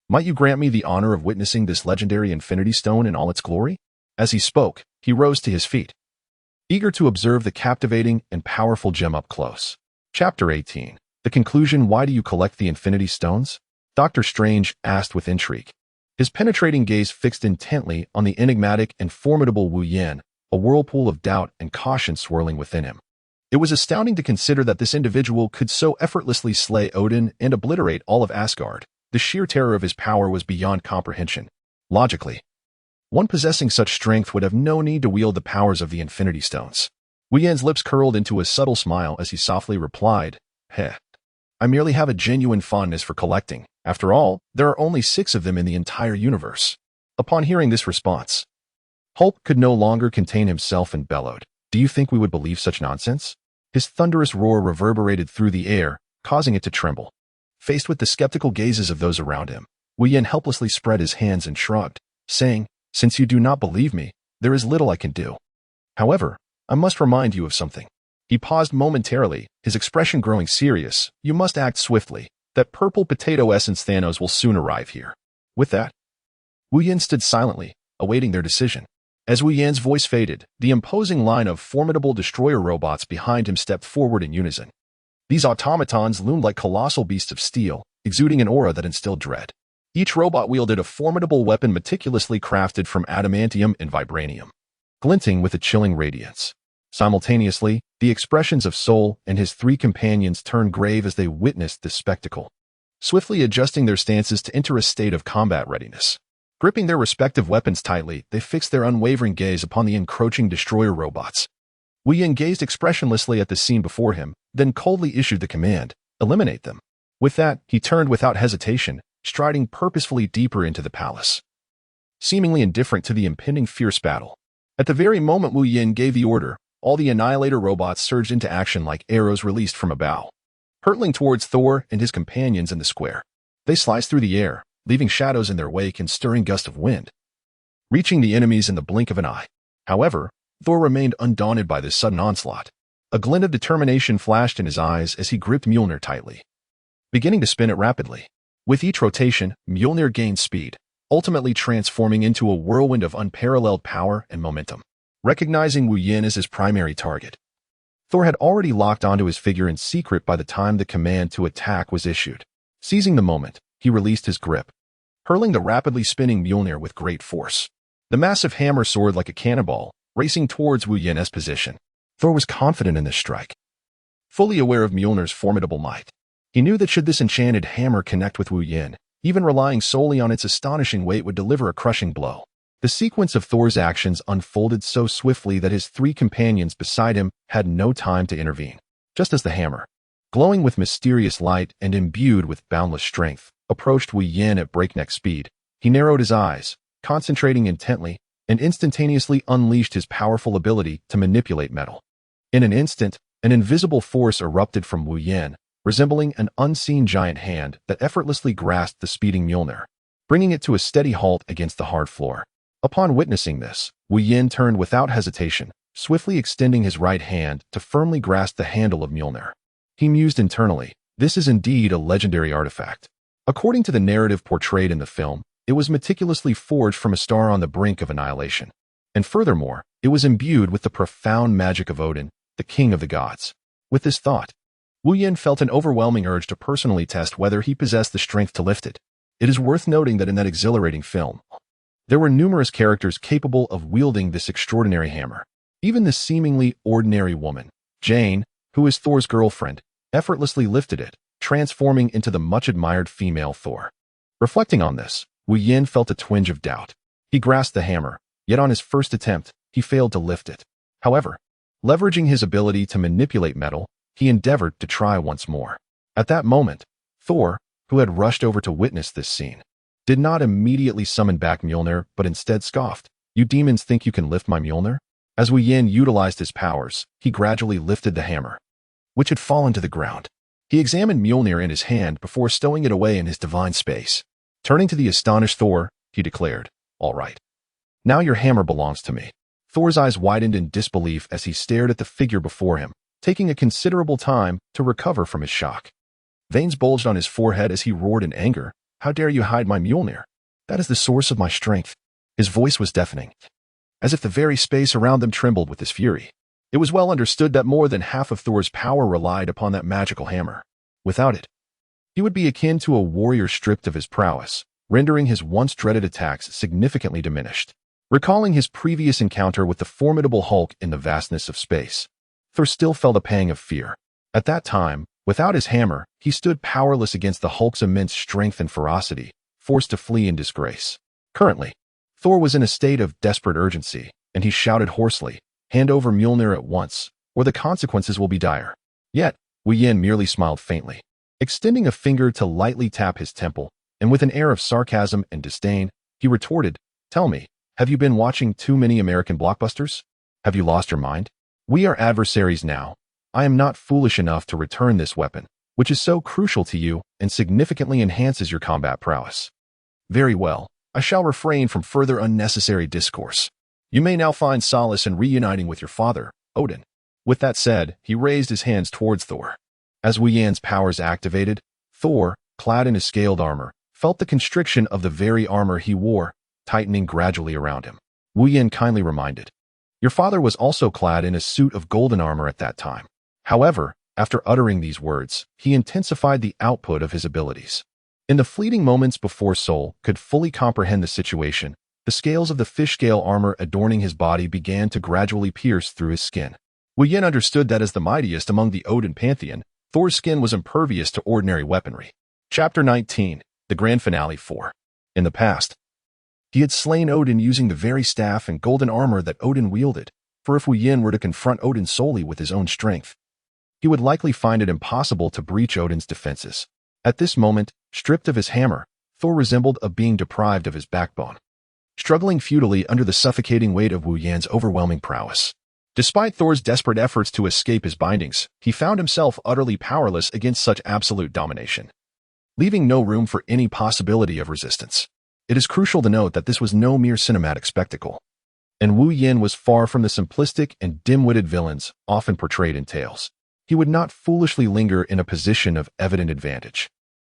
"Might you grant me the honor of witnessing this legendary infinity stone in all its glory?" As he spoke, he rose to his feet, eager to observe the captivating and powerful gem up close. Chapter 18. The conclusion. Why do you collect the infinity stones? Dr. Strange asked with intrigue. His penetrating gaze fixed intently on the enigmatic and formidable Wu Yan, a whirlpool of doubt and caution swirling within him. It was astounding to consider that this individual could so effortlessly slay Odin and obliterate all of Asgard. The sheer terror of his power was beyond comprehension. Logically, one possessing such strength would have no need to wield the powers of the Infinity Stones. Wu Yan's lips curled into a subtle smile as he softly replied, "Heh. I merely have a genuine fondness for collecting. After all, there are only 6 of them in the entire universe." Upon hearing this response, Hulk could no longer contain himself and bellowed, "Do you think we would believe such nonsense?" His thunderous roar reverberated through the air, causing it to tremble. Faced with the skeptical gazes of those around him, Wu Yan helplessly spread his hands and shrugged, saying, "Since you do not believe me, there is little I can do. However, I must remind you of something." He paused momentarily, his expression growing serious. "You must act swiftly. That purple potato essence Thanos will soon arrive here." With that, Wu Yan stood silently, awaiting their decision. As Wu Yan's voice faded, the imposing line of formidable destroyer robots behind him stepped forward in unison. These automatons loomed like colossal beasts of steel, exuding an aura that instilled dread. Each robot wielded a formidable weapon meticulously crafted from adamantium and vibranium, glinting with a chilling radiance. Simultaneously, the expressions of Sol and his 3 companions turned grave as they witnessed this spectacle, swiftly adjusting their stances to enter a state of combat readiness. Gripping their respective weapons tightly, they fixed their unwavering gaze upon the encroaching destroyer robots. Wu Yan gazed expressionlessly at the scene before him, then coldly issued the command, "Eliminate them." With that, he turned without hesitation, striding purposefully deeper into the palace, seemingly indifferent to the impending fierce battle. At the very moment Wu Yan gave the order, all the Annihilator robots surged into action like arrows released from a bow, hurtling towards Thor and his companions in the square. They sliced through the air, leaving shadows in their wake and stirring gusts of wind, reaching the enemies in the blink of an eye. However, Thor remained undaunted by this sudden onslaught. A glint of determination flashed in his eyes as he gripped Mjolnir tightly, beginning to spin it rapidly. With each rotation, Mjolnir gained speed, ultimately transforming into a whirlwind of unparalleled power and momentum. Recognizing Wu Yan as his primary target, Thor had already locked onto his figure in secret by the time the command to attack was issued. Seizing the moment, he released his grip, hurling the rapidly spinning Mjolnir with great force. The massive hammer soared like a cannonball, racing towards Wu Yan's position. Thor was confident in this strike, fully aware of Mjolnir's formidable might. He knew that should this enchanted hammer connect with Wu Yan, even relying solely on its astonishing weight would deliver a crushing blow. The sequence of Thor's actions unfolded so swiftly that his 3 companions beside him had no time to intervene. Just as the hammer, glowing with mysterious light and imbued with boundless strength, approached Wu Yan at breakneck speed, he narrowed his eyes, concentrating intently, and instantaneously unleashed his powerful ability to manipulate metal. In an instant, an invisible force erupted from Wu Yan, resembling an unseen giant hand that effortlessly grasped the speeding Mjolnir, bringing it to a steady halt against the hard floor. Upon witnessing this, Wu Yin turned without hesitation, swiftly extending his right hand to firmly grasp the handle of Mjolnir. He mused internally, this is indeed a legendary artifact. According to the narrative portrayed in the film, it was meticulously forged from a star on the brink of annihilation. And furthermore, it was imbued with the profound magic of Odin, the king of the gods. With this thought, Wu Yin felt an overwhelming urge to personally test whether he possessed the strength to lift it. It is worth noting that in that exhilarating film, there were numerous characters capable of wielding this extraordinary hammer. Even the seemingly ordinary woman, Jane, who is Thor's girlfriend, effortlessly lifted it, transforming into the much-admired female Thor. Reflecting on this, Wu Yin felt a twinge of doubt. He grasped the hammer, yet on his first attempt, he failed to lift it. However, leveraging his ability to manipulate metal, he endeavored to try once more. At that moment, Thor, who had rushed over to witness this scene, did not immediately summon back Mjolnir, but instead scoffed. You demons think you can lift my Mjolnir? As Wu Yin utilized his powers, he gradually lifted the hammer, which had fallen to the ground. He examined Mjolnir in his hand before stowing it away in his divine space. Turning to the astonished Thor, he declared, "All right. Now your hammer belongs to me." Thor's eyes widened in disbelief as he stared at the figure before him, taking a considerable time to recover from his shock. Veins bulged on his forehead as he roared in anger, "How dare you hide my Mjolnir? That is the source of my strength." His voice was deafening, as if the very space around them trembled with his fury. It was well understood that more than half of Thor's power relied upon that magical hammer. Without it, he would be akin to a warrior stripped of his prowess, rendering his once dreaded attacks significantly diminished. Recalling his previous encounter with the formidable Hulk in the vastness of space, Thor still felt a pang of fear. At that time, without his hammer, he stood powerless against the Hulk's immense strength and ferocity, forced to flee in disgrace. Currently, Thor was in a state of desperate urgency, and he shouted hoarsely, "Hand over Mjolnir at once, or the consequences will be dire." Yet, Wu Yin merely smiled faintly, extending a finger to lightly tap his temple, and with an air of sarcasm and disdain, he retorted, "Tell me, have you been watching too many American blockbusters? Have you lost your mind? We are adversaries now. I am not foolish enough to return this weapon, which is so crucial to you and significantly enhances your combat prowess. Very well, I shall refrain from further unnecessary discourse. You may now find solace in reuniting with your father, Odin." With that said, he raised his hands towards Thor. As Wu Yin's powers activated, Thor, clad in his scaled armor, felt the constriction of the very armor he wore, tightening gradually around him. Wu Yin kindly reminded, "Your father was also clad in a suit of golden armor at that time." However, after uttering these words, he intensified the output of his abilities. In the fleeting moments before Soul could fully comprehend the situation, the scales of the fish-scale armor adorning his body began to gradually pierce through his skin. Wu Yin understood that as the mightiest among the Odin pantheon, Thor's skin was impervious to ordinary weaponry. Chapter 19, the Grand Finale 4. In the past, he had slain Odin using the very staff and golden armor that Odin wielded, for if Wu Yin were to confront Odin solely with his own strength, he would likely find it impossible to breach Odin's defenses. At this moment, stripped of his hammer, Thor resembled a being deprived of his backbone, struggling futilely under the suffocating weight of Wu Yin's overwhelming prowess. Despite Thor's desperate efforts to escape his bindings, he found himself utterly powerless against such absolute domination, leaving no room for any possibility of resistance. It is crucial to note that this was no mere cinematic spectacle, and Wu Yin was far from the simplistic and dim-witted villains often portrayed in tales. He would not foolishly linger in a position of evident advantage,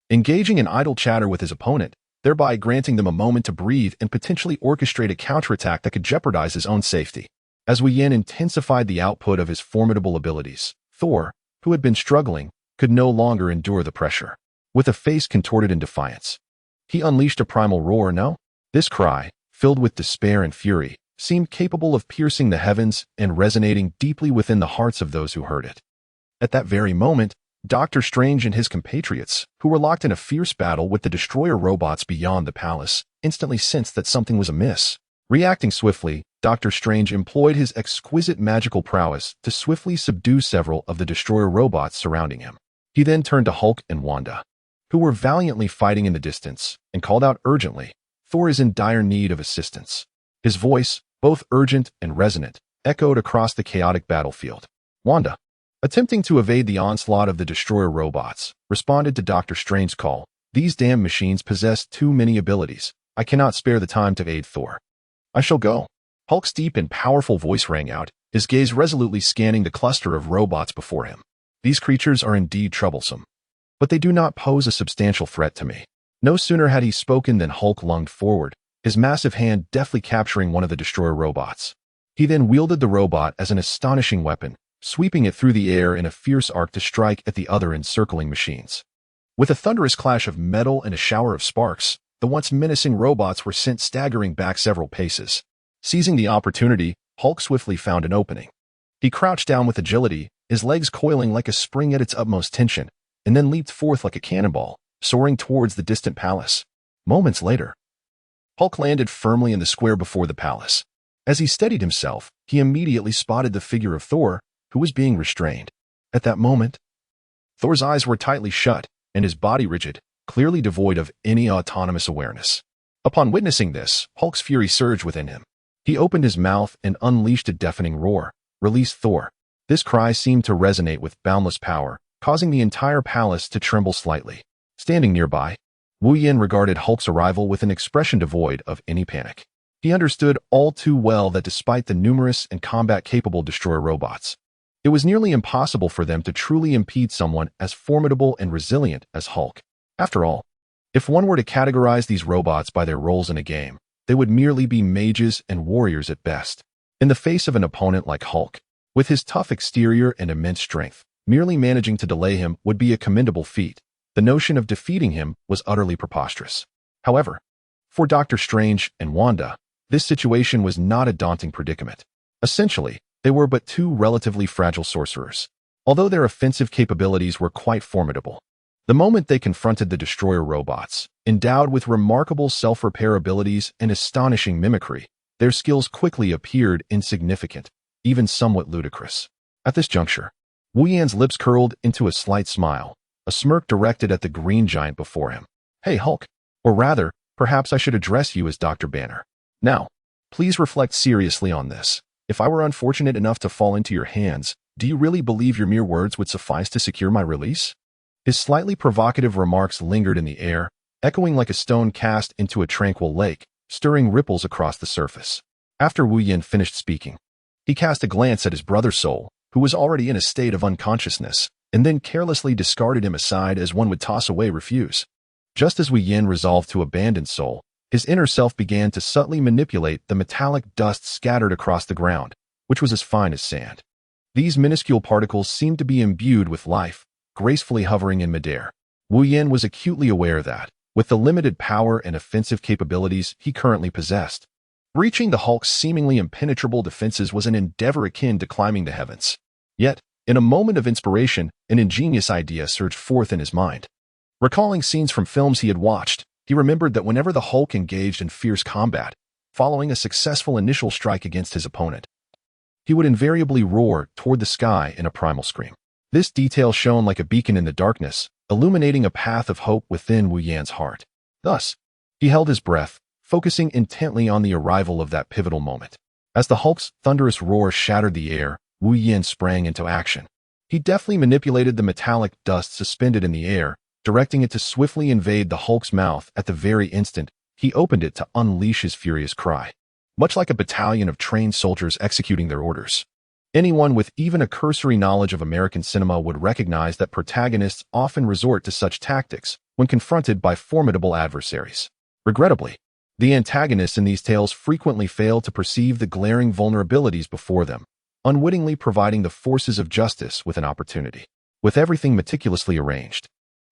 engaging in idle chatter with his opponent, thereby granting them a moment to breathe and potentially orchestrate a counterattack that could jeopardize his own safety. As Wu Yin intensified the output of his formidable abilities, Thor, who had been struggling, could no longer endure the pressure. With a face contorted in defiance, he unleashed a primal roar. No? This cry, filled with despair and fury, seemed capable of piercing the heavens and resonating deeply within the hearts of those who heard it. At that very moment, Doctor Strange and his compatriots, who were locked in a fierce battle with the destroyer robots beyond the palace, instantly sensed that something was amiss. Reacting swiftly, Doctor Strange employed his exquisite magical prowess to swiftly subdue several of the destroyer robots surrounding him. He then turned to Hulk and Wanda, who were valiantly fighting in the distance, and called out urgently, "Thor is in dire need of assistance." His voice, both urgent and resonant, echoed across the chaotic battlefield. Wanda, attempting to evade the onslaught of the destroyer robots, responded to Doctor Strange's call, "These damn machines possess too many abilities. I cannot spare the time to aid Thor." I shall go. Hulk's deep and powerful voice rang out, his gaze resolutely scanning the cluster of robots before him. These creatures are indeed troublesome, but they do not pose a substantial threat to me. No sooner had he spoken than Hulk lunged forward, his massive hand deftly capturing one of the destroyer robots. He then wielded the robot as an astonishing weapon, sweeping it through the air in a fierce arc to strike at the other encircling machines. With a thunderous clash of metal and a shower of sparks, the once menacing robots were sent staggering back several paces. Seizing the opportunity, Hulk swiftly found an opening. He crouched down with agility, his legs coiling like a spring at its utmost tension, and then leaped forth like a cannonball, soaring towards the distant palace. Moments later, Hulk landed firmly in the square before the palace. As he steadied himself, he immediately spotted the figure of Thor, who was being restrained. At that moment, Thor's eyes were tightly shut, and his body rigid, clearly devoid of any autonomous awareness. Upon witnessing this, Hulk's fury surged within him. He opened his mouth and unleashed a deafening roar. "Release Thor." This cry seemed to resonate with boundless power, causing the entire palace to tremble slightly. Standing nearby, Wu Yin regarded Hulk's arrival with an expression devoid of any panic. He understood all too well that despite the numerous and combat-capable destroyer robots, it was nearly impossible for them to truly impede someone as formidable and resilient as Hulk. After all, if one were to categorize these robots by their roles in a game, they would merely be mages and warriors at best. In the face of an opponent like Hulk, with his tough exterior and immense strength, merely managing to delay him would be a commendable feat. The notion of defeating him was utterly preposterous. However, for Doctor Strange and Wanda, this situation was not a daunting predicament. Essentially, they were but two relatively fragile sorcerers, although their offensive capabilities were quite formidable. The moment they confronted the destroyer robots, endowed with remarkable self-repair abilities and astonishing mimicry, their skills quickly appeared insignificant, even somewhat ludicrous. At this juncture, Wu Yan's lips curled into a slight smile, a smirk directed at the green giant before him. "Hey, Hulk. Or rather, perhaps I should address you as Dr. Banner. Now, please reflect seriously on this. If I were unfortunate enough to fall into your hands, do you really believe your mere words would suffice to secure my release?" His slightly provocative remarks lingered in the air, echoing like a stone cast into a tranquil lake, stirring ripples across the surface. After Wu Yan finished speaking, he cast a glance at his brother Soul, who was already in a state of unconsciousness, and then carelessly discarded him aside as one would toss away refuse. Just as Wu Yan resolved to abandon Soul, his inner self began to subtly manipulate the metallic dust scattered across the ground, which was as fine as sand. These minuscule particles seemed to be imbued with life, gracefully hovering in midair. Wu Yan was acutely aware that, with the limited power and offensive capabilities he currently possessed, breaching the Hulk's seemingly impenetrable defenses was an endeavor akin to climbing the heavens. Yet, in a moment of inspiration, an ingenious idea surged forth in his mind. Recalling scenes from films he had watched, he remembered that whenever the Hulk engaged in fierce combat, following a successful initial strike against his opponent, he would invariably roar toward the sky in a primal scream. This detail shone like a beacon in the darkness, illuminating a path of hope within Wu Yan's heart. Thus, he held his breath, focusing intently on the arrival of that pivotal moment. As the Hulk's thunderous roar shattered the air, Wu Yan sprang into action. He deftly manipulated the metallic dust suspended in the air, directing it to swiftly invade the Hulk's mouth at the very instant he opened it to unleash his furious cry. Much like a battalion of trained soldiers executing their orders, anyone with even a cursory knowledge of American cinema would recognize that protagonists often resort to such tactics when confronted by formidable adversaries. Regrettably, the antagonists in these tales frequently fail to perceive the glaring vulnerabilities before them, unwittingly providing the forces of justice with an opportunity. With everything meticulously arranged,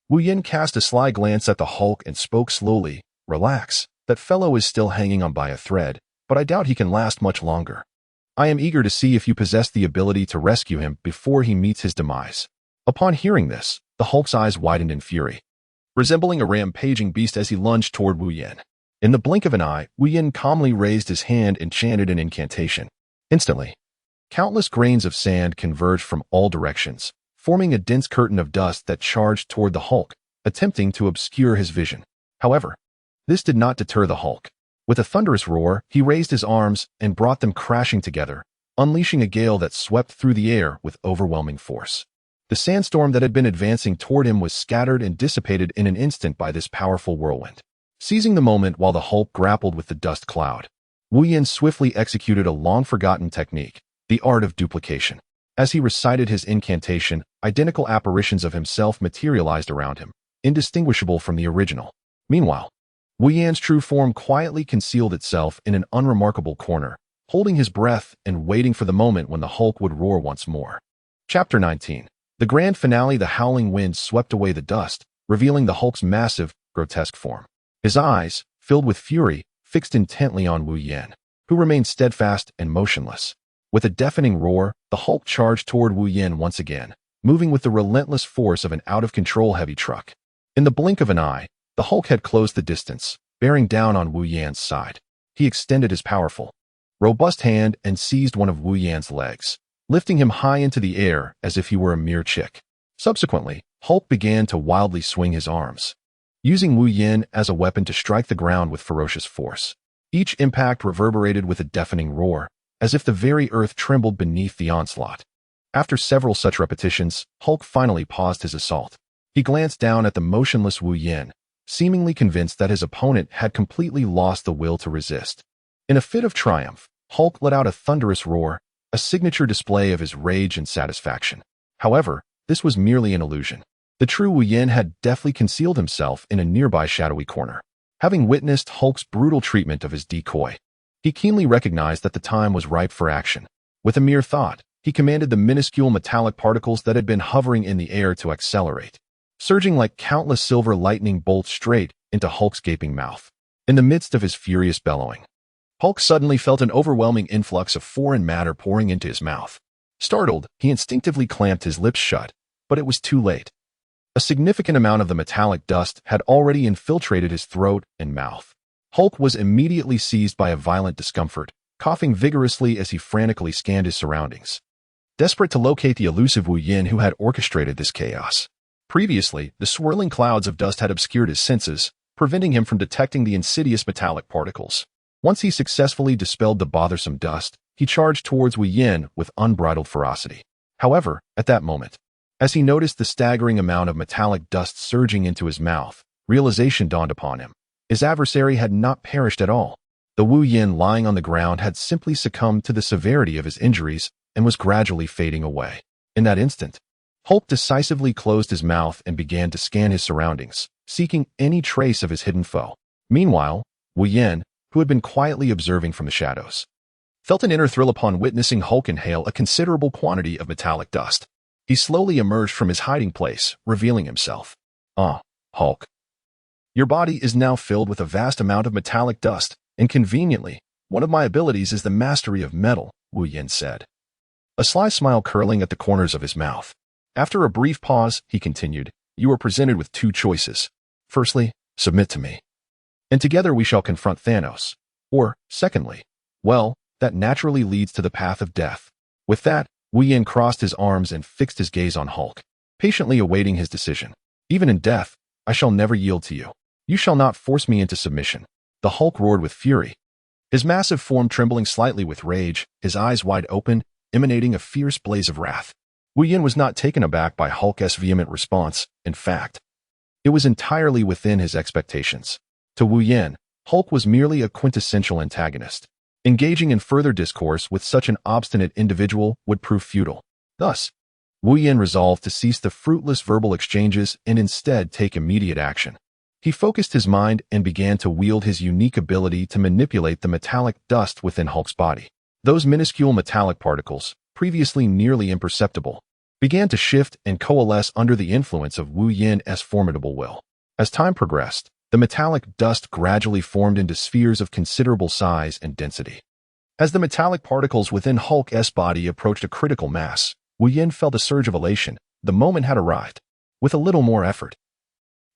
Wu Yan cast a sly glance at the Hulk and spoke slowly. "Relax, that fellow is still hanging on by a thread, but I doubt he can last much longer. I am eager to see if you possess the ability to rescue him before he meets his demise." Upon hearing this, the Hulk's eyes widened in fury, resembling a rampaging beast as he lunged toward Wu Yan. In the blink of an eye, Wu Yan calmly raised his hand and chanted an incantation. Instantly, countless grains of sand converged from all directions, forming a dense curtain of dust that charged toward the Hulk, attempting to obscure his vision. However, this did not deter the Hulk. With a thunderous roar, he raised his arms and brought them crashing together, unleashing a gale that swept through the air with overwhelming force. The sandstorm that had been advancing toward him was scattered and dissipated in an instant by this powerful whirlwind. Seizing the moment while the Hulk grappled with the dust cloud, Wu Yin swiftly executed a long-forgotten technique, the art of duplication. As he recited his incantation, identical apparitions of himself materialized around him, indistinguishable from the original. Meanwhile, Wu Yan's true form quietly concealed itself in an unremarkable corner, holding his breath and waiting for the moment when the Hulk would roar once more. Chapter 19. The grand finale. The howling wind swept away the dust, revealing the Hulk's massive, grotesque form. His eyes, filled with fury, fixed intently on Wu Yan, who remained steadfast and motionless. With a deafening roar, the Hulk charged toward Wu Yan once again, moving with the relentless force of an out-of-control heavy truck. In the blink of an eye, the Hulk had closed the distance, bearing down on Wu Yan's side. He extended his powerful, robust hand and seized one of Wu Yan's legs, lifting him high into the air as if he were a mere chick. Subsequently, Hulk began to wildly swing his arms, using Wu Yan as a weapon to strike the ground with ferocious force. Each impact reverberated with a deafening roar, as if the very earth trembled beneath the onslaught. After several such repetitions, Hulk finally paused his assault. He glanced down at the motionless Wu Yan, seemingly convinced that his opponent had completely lost the will to resist. In a fit of triumph, Hulk let out a thunderous roar, a signature display of his rage and satisfaction. However, this was merely an illusion. The true Wu Yan had deftly concealed himself in a nearby shadowy corner. Having witnessed Hulk's brutal treatment of his decoy, he keenly recognized that the time was ripe for action. With a mere thought, he commanded the minuscule metallic particles that had been hovering in the air to accelerate, surging like countless silver lightning bolts straight into Hulk's gaping mouth. In the midst of his furious bellowing, Hulk suddenly felt an overwhelming influx of foreign matter pouring into his mouth. Startled, he instinctively clamped his lips shut, but it was too late. A significant amount of the metallic dust had already infiltrated his throat and mouth. Hulk was immediately seized by a violent discomfort, coughing vigorously as he frantically scanned his surroundings, desperate to locate the elusive Wu Yan who had orchestrated this chaos. Previously, the swirling clouds of dust had obscured his senses, preventing him from detecting the insidious metallic particles. Once he successfully dispelled the bothersome dust, he charged towards Wu Yan with unbridled ferocity. However, at that moment, as he noticed the staggering amount of metallic dust surging into his mouth, realization dawned upon him. His adversary had not perished at all. The Wu Yan lying on the ground had simply succumbed to the severity of his injuries and was gradually fading away. In that instant, Hulk decisively closed his mouth and began to scan his surroundings, seeking any trace of his hidden foe. Meanwhile, Wu Yan, who had been quietly observing from the shadows, felt an inner thrill upon witnessing Hulk inhale a considerable quantity of metallic dust. He slowly emerged from his hiding place, revealing himself. Hulk. Your body is now filled with a vast amount of metallic dust, and conveniently, one of my abilities is the mastery of metal, Wu Yan said, a sly smile curling at the corners of his mouth. After a brief pause, he continued, you are presented with two choices. Firstly, submit to me, and together we shall confront Thanos. Or, secondly, well, that naturally leads to the path of death. With that, Wu Yan crossed his arms and fixed his gaze on Hulk, patiently awaiting his decision. Even in death, I shall never yield to you. You shall not force me into submission. The Hulk roared with fury, his massive form trembling slightly with rage, his eyes wide open, emanating a fierce blaze of wrath. Wu Yan was not taken aback by Hulk's vehement response. In fact, it was entirely within his expectations. To Wu Yan, Hulk was merely a quintessential antagonist. Engaging in further discourse with such an obstinate individual would prove futile. Thus, Wu Yan resolved to cease the fruitless verbal exchanges and instead take immediate action. He focused his mind and began to wield his unique ability to manipulate the metallic dust within Hulk's body. Those minuscule metallic particles, previously nearly imperceptible, began to shift and coalesce under the influence of Wu Yan's formidable will. As time progressed, the metallic dust gradually formed into spheres of considerable size and density. As the metallic particles within Hulk's body approached a critical mass, Wu Yan felt a surge of elation. The moment had arrived. With a little more effort,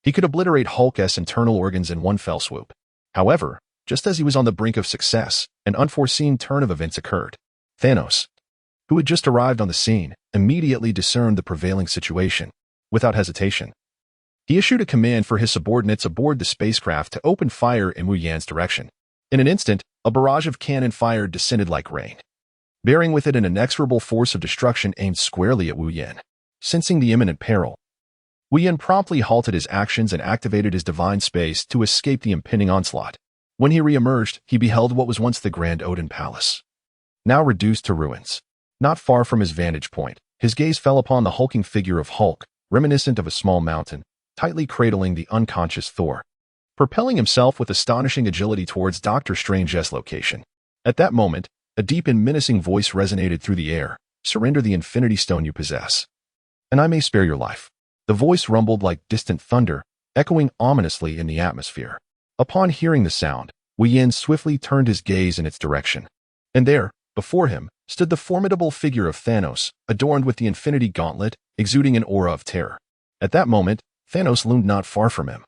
he could obliterate Hulk's internal organs in one fell swoop. However, just as he was on the brink of success, an unforeseen turn of events occurred. Thanos, who had just arrived on the scene, immediately discerned the prevailing situation. Without hesitation, he issued a command for his subordinates aboard the spacecraft to open fire in Wu Yan's direction. In an instant, a barrage of cannon fire descended like rain, bearing with it an inexorable force of destruction aimed squarely at Wu Yan. Sensing the imminent peril, Wu Yan promptly halted his actions and activated his divine space to escape the impending onslaught. When he re-emerged, he beheld what was once the Grand Odin Palace, now reduced to ruins. Not far from his vantage point, his gaze fell upon the hulking figure of Hulk, reminiscent of a small mountain, tightly cradling the unconscious Thor, propelling himself with astonishing agility towards Doctor Strange's location. At that moment, a deep and menacing voice resonated through the air. "Surrender the Infinity Stone you possess, and I may spare your life." The voice rumbled like distant thunder, echoing ominously in the atmosphere. Upon hearing the sound, Wei Yin swiftly turned his gaze in its direction. And there, before him, stood the formidable figure of Thanos, adorned with the Infinity Gauntlet, exuding an aura of terror. At that moment, Thanos loomed not far from him,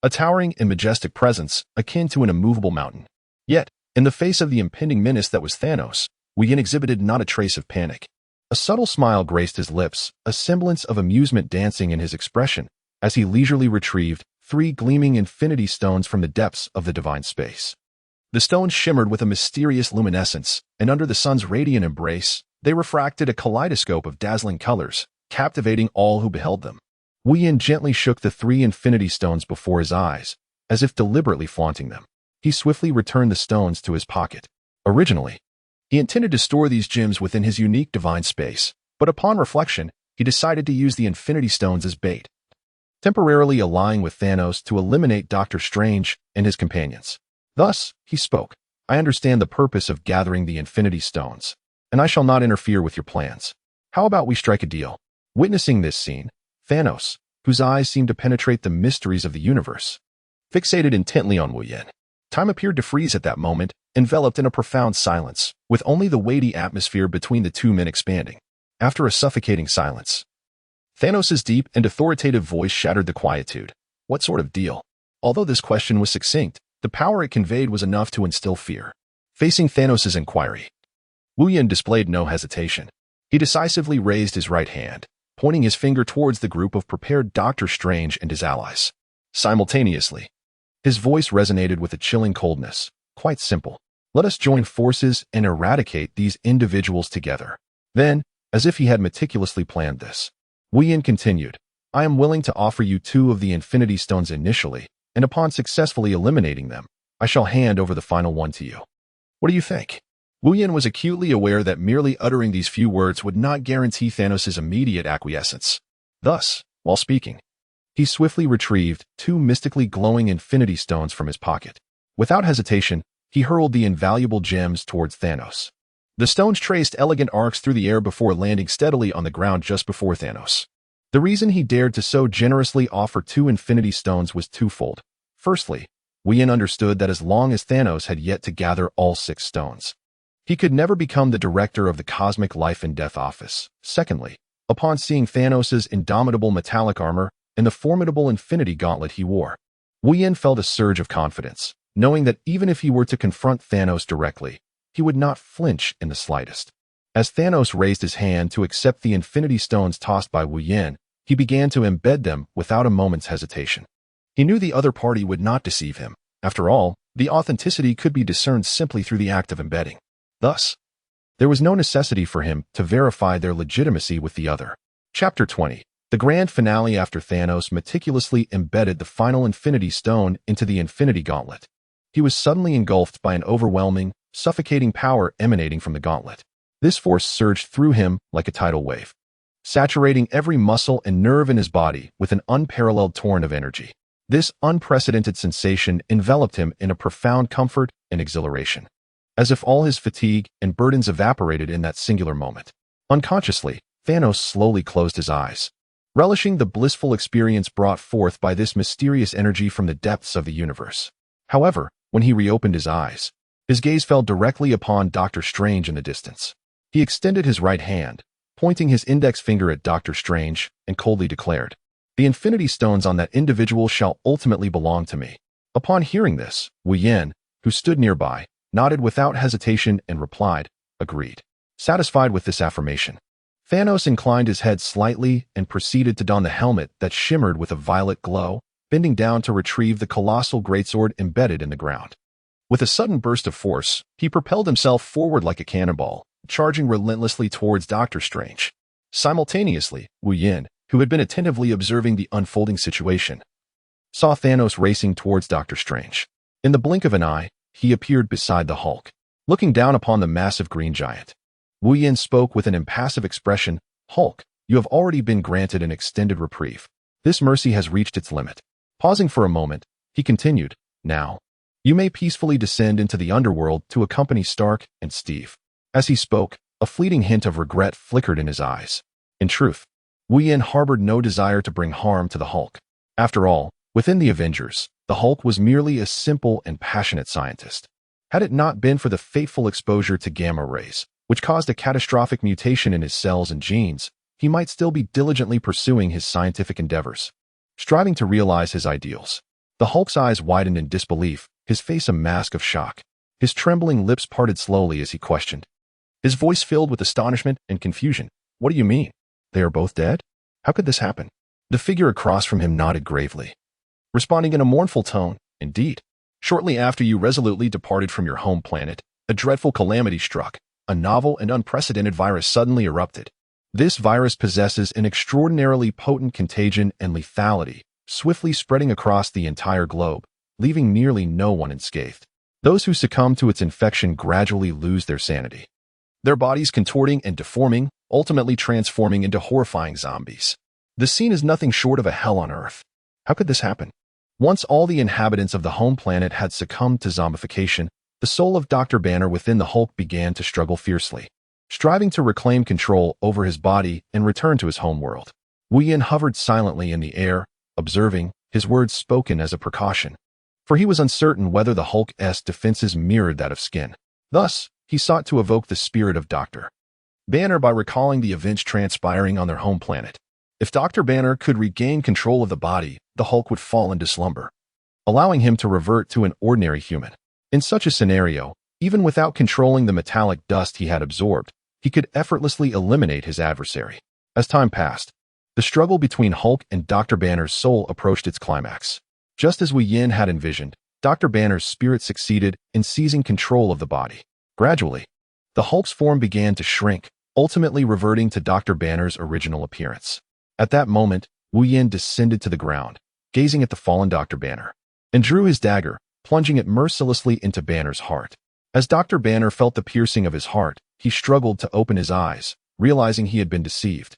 a towering and majestic presence akin to an immovable mountain. Yet, in the face of the impending menace that was Thanos, Wei Yin exhibited not a trace of panic. A subtle smile graced his lips, a semblance of amusement dancing in his expression, as he leisurely retrieved 3 gleaming Infinity Stones from the depths of the divine space. The stones shimmered with a mysterious luminescence, and under the sun's radiant embrace, they refracted a kaleidoscope of dazzling colors, captivating all who beheld them. Wei Yin gently shook the 3 Infinity Stones before his eyes, as if deliberately flaunting them. He swiftly returned the stones to his pocket. Originally, he intended to store these gems within his unique divine space, but upon reflection, he decided to use the Infinity Stones as bait, temporarily allying with Thanos to eliminate Doctor Strange and his companions. Thus, he spoke, "I understand the purpose of gathering the Infinity Stones, and I shall not interfere with your plans. How about we strike a deal?" Witnessing this scene, Thanos, whose eyes seemed to penetrate the mysteries of the universe, fixated intently on Wei Yin. Time appeared to freeze at that moment, enveloped in a profound silence, with only the weighty atmosphere between the two men expanding. After a suffocating silence, Thanos' deep and authoritative voice shattered the quietude. "What sort of deal?" Although this question was succinct, the power it conveyed was enough to instill fear. Facing Thanos' inquiry, Wei Yin displayed no hesitation. He decisively raised his right hand, pointing his finger towards the group of prepared Doctor Strange and his allies. Simultaneously, his voice resonated with a chilling coldness. "Quite simple. Let us join forces and eradicate these individuals together." Then, as if he had meticulously planned this, Wei Yin continued, "I am willing to offer you 2 of the Infinity Stones initially, and upon successfully eliminating them, I shall hand over the final one to you. What do you think?" Wei Yin was acutely aware that merely uttering these few words would not guarantee Thanos' immediate acquiescence. Thus, while speaking, he swiftly retrieved 2 mystically glowing Infinity Stones from his pocket. Without hesitation, he hurled the invaluable gems towards Thanos. The stones traced elegant arcs through the air before landing steadily on the ground just before Thanos. The reason he dared to so generously offer 2 Infinity Stones was twofold. Firstly, Wei Yin understood that as long as Thanos had yet to gather all 6 stones, he could never become the director of the Cosmic Life and Death Office. Secondly, upon seeing Thanos' indomitable metallic armor and the formidable Infinity Gauntlet he wore, Wei Yin felt a surge of confidence, knowing that even if he were to confront Thanos directly, he would not flinch in the slightest. As Thanos raised his hand to accept the Infinity Stones tossed by Wei Yin, he began to embed them without a moment's hesitation. He knew the other party would not deceive him. After all, the authenticity could be discerned simply through the act of embedding. Thus, there was no necessity for him to verify their legitimacy with the other. Chapter 20. The grand finale. After Thanos meticulously embedded the final Infinity Stone into the Infinity Gauntlet, he was suddenly engulfed by an overwhelming, suffocating power emanating from the gauntlet. This force surged through him like a tidal wave, saturating every muscle and nerve in his body with an unparalleled torrent of energy. This unprecedented sensation enveloped him in a profound comfort and exhilaration, as if all his fatigue and burdens evaporated in that singular moment. Unconsciously, Thanos slowly closed his eyes, relishing the blissful experience brought forth by this mysterious energy from the depths of the universe. However, when he reopened his eyes, his gaze fell directly upon Doctor Strange in the distance. He extended his right hand, pointing his index finger at Doctor Strange, and coldly declared, "The Infinity Stones on that individual shall ultimately belong to me." Upon hearing this, Wei Yin, who stood nearby, nodded without hesitation and replied, "Agreed." Satisfied with this affirmation, Thanos inclined his head slightly and proceeded to don the helmet that shimmered with a violet glow, bending down to retrieve the colossal greatsword embedded in the ground. With a sudden burst of force, he propelled himself forward like a cannonball, charging relentlessly towards Doctor Strange. Simultaneously, Wei Yin, who had been attentively observing the unfolding situation, saw Thanos racing towards Doctor Strange. In the blink of an eye, he appeared beside the Hulk, looking down upon the massive green giant. Wu Yin spoke with an impassive expression. Hulk, you have already been granted an extended reprieve. This mercy has reached its limit. Pausing for a moment, he continued, now, you may peacefully descend into the underworld to accompany Stark and Steve. As he spoke, a fleeting hint of regret flickered in his eyes. In truth, Wu Yin harbored no desire to bring harm to the Hulk. After all, within the Avengers, the Hulk was merely a simple and passionate scientist. Had it not been for the fateful exposure to gamma rays, which caused a catastrophic mutation in his cells and genes, he might still be diligently pursuing his scientific endeavors, striving to realize his ideals. The Hulk's eyes widened in disbelief, his face a mask of shock. His trembling lips parted slowly as he questioned, his voice filled with astonishment and confusion. What do you mean? They are both dead? How could this happen? The figure across from him nodded gravely, responding in a mournful tone, indeed. Shortly after you resolutely departed from your home planet, a dreadful calamity struck. A novel and unprecedented virus suddenly erupted. This virus possesses an extraordinarily potent contagion and lethality, swiftly spreading across the entire globe, leaving nearly no one unscathed. Those who succumb to its infection gradually lose their sanity, their bodies contorting and deforming, ultimately transforming into horrifying zombies. The scene is nothing short of a hell on Earth. How could this happen? Once all the inhabitants of the home planet had succumbed to zombification, the soul of Dr. Banner within the Hulk began to struggle fiercely, striving to reclaim control over his body and return to his home world. Wu Yin hovered silently in the air, observing, his words spoken as a precaution, for he was uncertain whether the Hulk's defenses mirrored that of skin. Thus, he sought to evoke the spirit of Dr. Banner by recalling the events transpiring on their home planet. If Dr. Banner could regain control of the body, the Hulk would fall into slumber, allowing him to revert to an ordinary human. In such a scenario, even without controlling the metallic dust he had absorbed, he could effortlessly eliminate his adversary. As time passed, the struggle between Hulk and Dr. Banner's soul approached its climax. Just as Wu Yin had envisioned, Dr. Banner's spirit succeeded in seizing control of the body. Gradually, the Hulk's form began to shrink, ultimately reverting to Dr. Banner's original appearance. At that moment, Wu Yin descended to the ground, gazing at the fallen Dr. Banner, and drew his dagger, plunging it mercilessly into Banner's heart. As Dr. Banner felt the piercing of his heart, he struggled to open his eyes, realizing he had been deceived.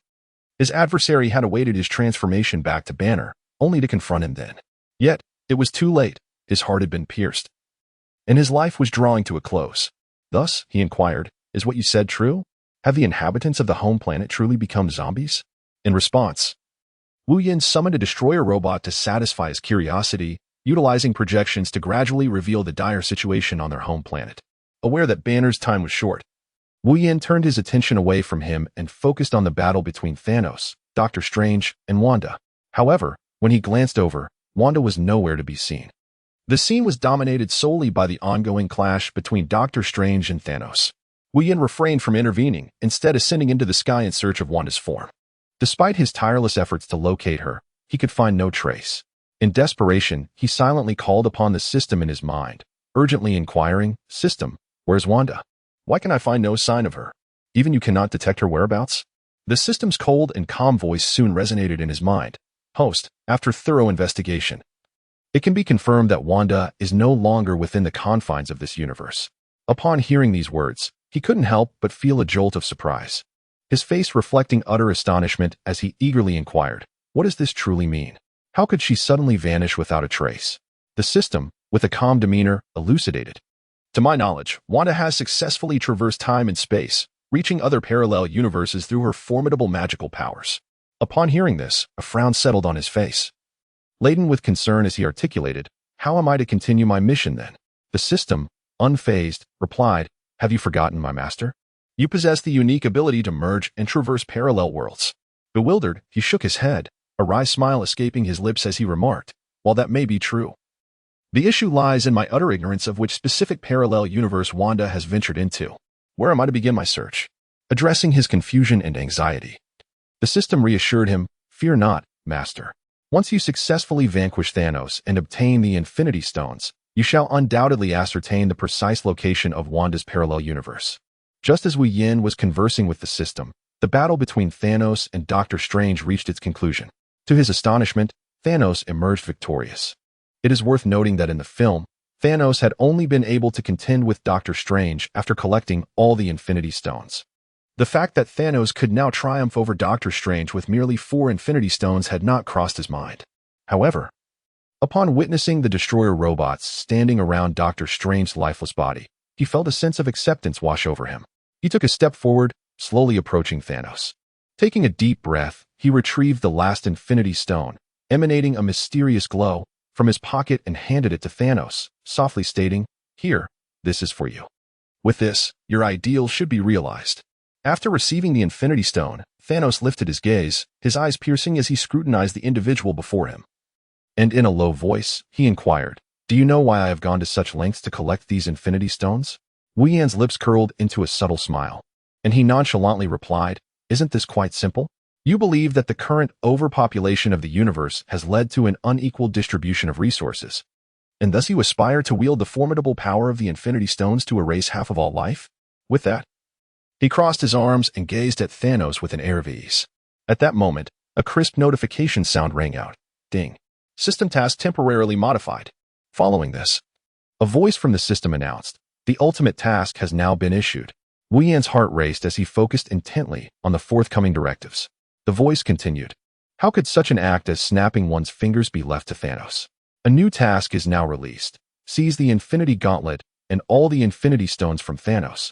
His adversary had awaited his transformation back to Banner, only to confront him then. Yet, it was too late. His heart had been pierced, and his life was drawing to a close. Thus, he inquired, is what you said true? Have the inhabitants of the home planet truly become zombies? In response, Wu Yin summoned a destroyer robot to satisfy his curiosity, utilizing projections to gradually reveal the dire situation on their home planet. Aware that Banner's time was short, Wu Yin turned his attention away from him and focused on the battle between Thanos, Doctor Strange, and Wanda. However, when he glanced over, Wanda was nowhere to be seen. The scene was dominated solely by the ongoing clash between Doctor Strange and Thanos. Wu Yin refrained from intervening, instead ascending into the sky in search of Wanda's form. Despite his tireless efforts to locate her, he could find no trace. In desperation, he silently called upon the system in his mind, urgently inquiring, System, where's Wanda? Why can I find no sign of her? Even you cannot detect her whereabouts? The system's cold and calm voice soon resonated in his mind. Host, after thorough investigation, it can be confirmed that Wanda is no longer within the confines of this universe. Upon hearing these words, he couldn't help but feel a jolt of surprise, his face reflecting utter astonishment as he eagerly inquired, what does this truly mean? How could she suddenly vanish without a trace? The system, with a calm demeanor, elucidated. To my knowledge, Wanda has successfully traversed time and space, reaching other parallel universes through her formidable magical powers. Upon hearing this, a frown settled on his face. Laden with concern as he articulated, how am I to continue my mission then? The system, unfazed, replied, have you forgotten, my master? You possess the unique ability to merge and traverse parallel worlds. Bewildered, he shook his head, a wry smile escaping his lips as he remarked, while that may be true, the issue lies in my utter ignorance of which specific parallel universe Wanda has ventured into. Where am I to begin my search? Addressing his confusion and anxiety, the system reassured him, fear not, master. Once you successfully vanquish Thanos and obtain the Infinity Stones, you shall undoubtedly ascertain the precise location of Wanda's parallel universe. Just as Wu Yin was conversing with the system, the battle between Thanos and Doctor Strange reached its conclusion. To his astonishment, Thanos emerged victorious. It is worth noting that in the film, Thanos had only been able to contend with Doctor Strange after collecting all the Infinity Stones. The fact that Thanos could now triumph over Doctor Strange with merely 4 Infinity Stones had not crossed his mind. However, upon witnessing the Destroyer robots standing around Doctor Strange's lifeless body, he felt a sense of acceptance wash over him. He took a step forward, slowly approaching Thanos. Taking a deep breath, he retrieved the last Infinity Stone, emanating a mysterious glow, from his pocket and handed it to Thanos, softly stating, "Here, this is for you. With this, your ideal should be realized." After receiving the Infinity Stone, Thanos lifted his gaze, his eyes piercing as he scrutinized the individual before him. And in a low voice, he inquired, "Do you know why I have gone to such lengths to collect these Infinity Stones?" Wu Yan's lips curled into a subtle smile, and he nonchalantly replied, "Isn't this quite simple? You believe that the current overpopulation of the universe has led to an unequal distribution of resources, and thus you aspire to wield the formidable power of the Infinity Stones to erase half of all life?" With that, he crossed his arms and gazed at Thanos with an air of ease. At that moment, a crisp notification sound rang out. Ding. System task temporarily modified. Following this, a voice from the system announced, "The ultimate task has now been issued." Wu Yan's heart raced as he focused intently on the forthcoming directives. The voice continued, "How could such an act as snapping one's fingers be left to Thanos? A new task is now released. Seize the Infinity Gauntlet and all the Infinity Stones from Thanos,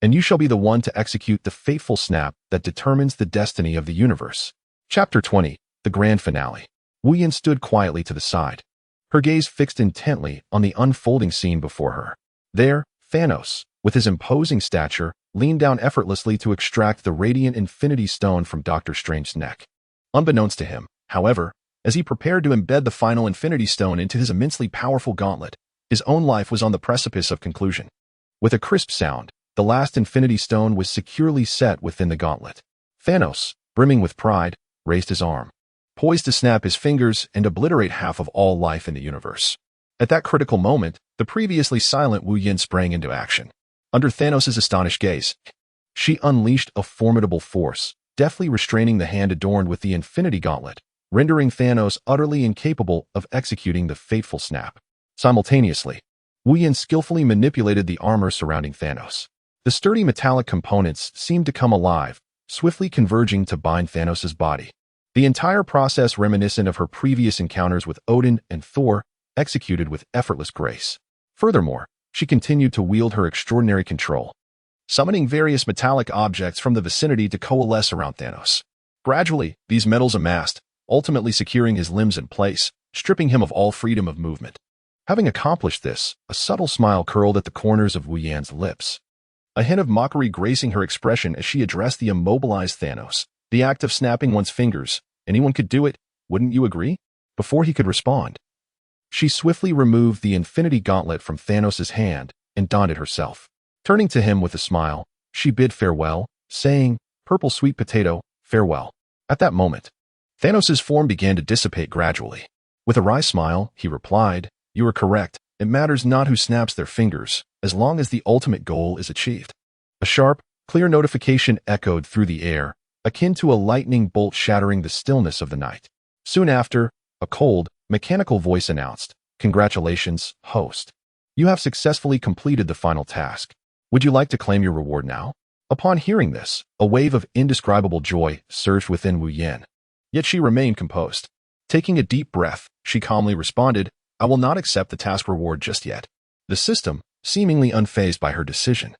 and you shall be the one to execute the fateful snap that determines the destiny of the universe." Chapter 20, the Grand Finale. Wu Yan stood quietly to the side, her gaze fixed intently on the unfolding scene before her. There, Thanos, with his imposing stature, leaned down effortlessly to extract the radiant Infinity Stone from Doctor Strange's neck. Unbeknownst to him, however, as he prepared to embed the final Infinity Stone into his immensely powerful gauntlet, his own life was on the precipice of conclusion. With a crisp sound, the last Infinity Stone was securely set within the gauntlet. Thanos, brimming with pride, raised his arm, poised to snap his fingers and obliterate half of all life in the universe. At that critical moment, the previously silent Wu Yan sprang into action. Under Thanos' astonished gaze, she unleashed a formidable force, deftly restraining the hand adorned with the Infinity Gauntlet, rendering Thanos utterly incapable of executing the fateful snap. Simultaneously, Wu Yan skillfully manipulated the armor surrounding Thanos. The sturdy metallic components seemed to come alive, swiftly converging to bind Thanos' body. The entire process reminiscent of her previous encounters with Odin and Thor, executed with effortless grace. Furthermore, she continued to wield her extraordinary control, summoning various metallic objects from the vicinity to coalesce around Thanos. Gradually, these metals amassed, ultimately securing his limbs in place, stripping him of all freedom of movement. Having accomplished this, a subtle smile curled at the corners of Wu Yan's lips, a hint of mockery gracing her expression as she addressed the immobilized Thanos. "The act of snapping one's fingers, anyone could do it, wouldn't you agree?" Before he could respond, she swiftly removed the Infinity Gauntlet from Thanos' hand and donned it herself. Turning to him with a smile, she bid farewell, saying, "Purple sweet potato, farewell." At that moment, Thanos' form began to dissipate gradually. With a wry smile, he replied, "You are correct. It matters not who snaps their fingers, as long as the ultimate goal is achieved." A sharp, clear notification echoed through the air, akin to a lightning bolt shattering the stillness of the night. Soon after, a cold, mechanical voice announced, "Congratulations, host. You have successfully completed the final task. Would you like to claim your reward now?" Upon hearing this, a wave of indescribable joy surged within Wu Yan. Yet she remained composed. Taking a deep breath, she calmly responded, "I will not accept the task reward just yet." The system, seemingly unfazed by her decision,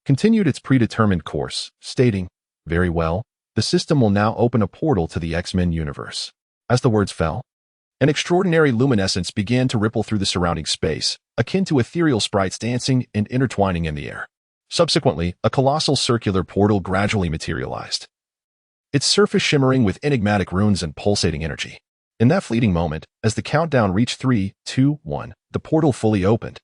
continued its predetermined course, stating, "Very well, the system will now open a portal to the X-Men universe." As the words fell, an extraordinary luminescence began to ripple through the surrounding space, akin to ethereal sprites dancing and intertwining in the air. Subsequently, a colossal circular portal gradually materialized, its surface shimmering with enigmatic runes and pulsating energy. In that fleeting moment, as the countdown reached 3, 2, 1, the portal fully opened,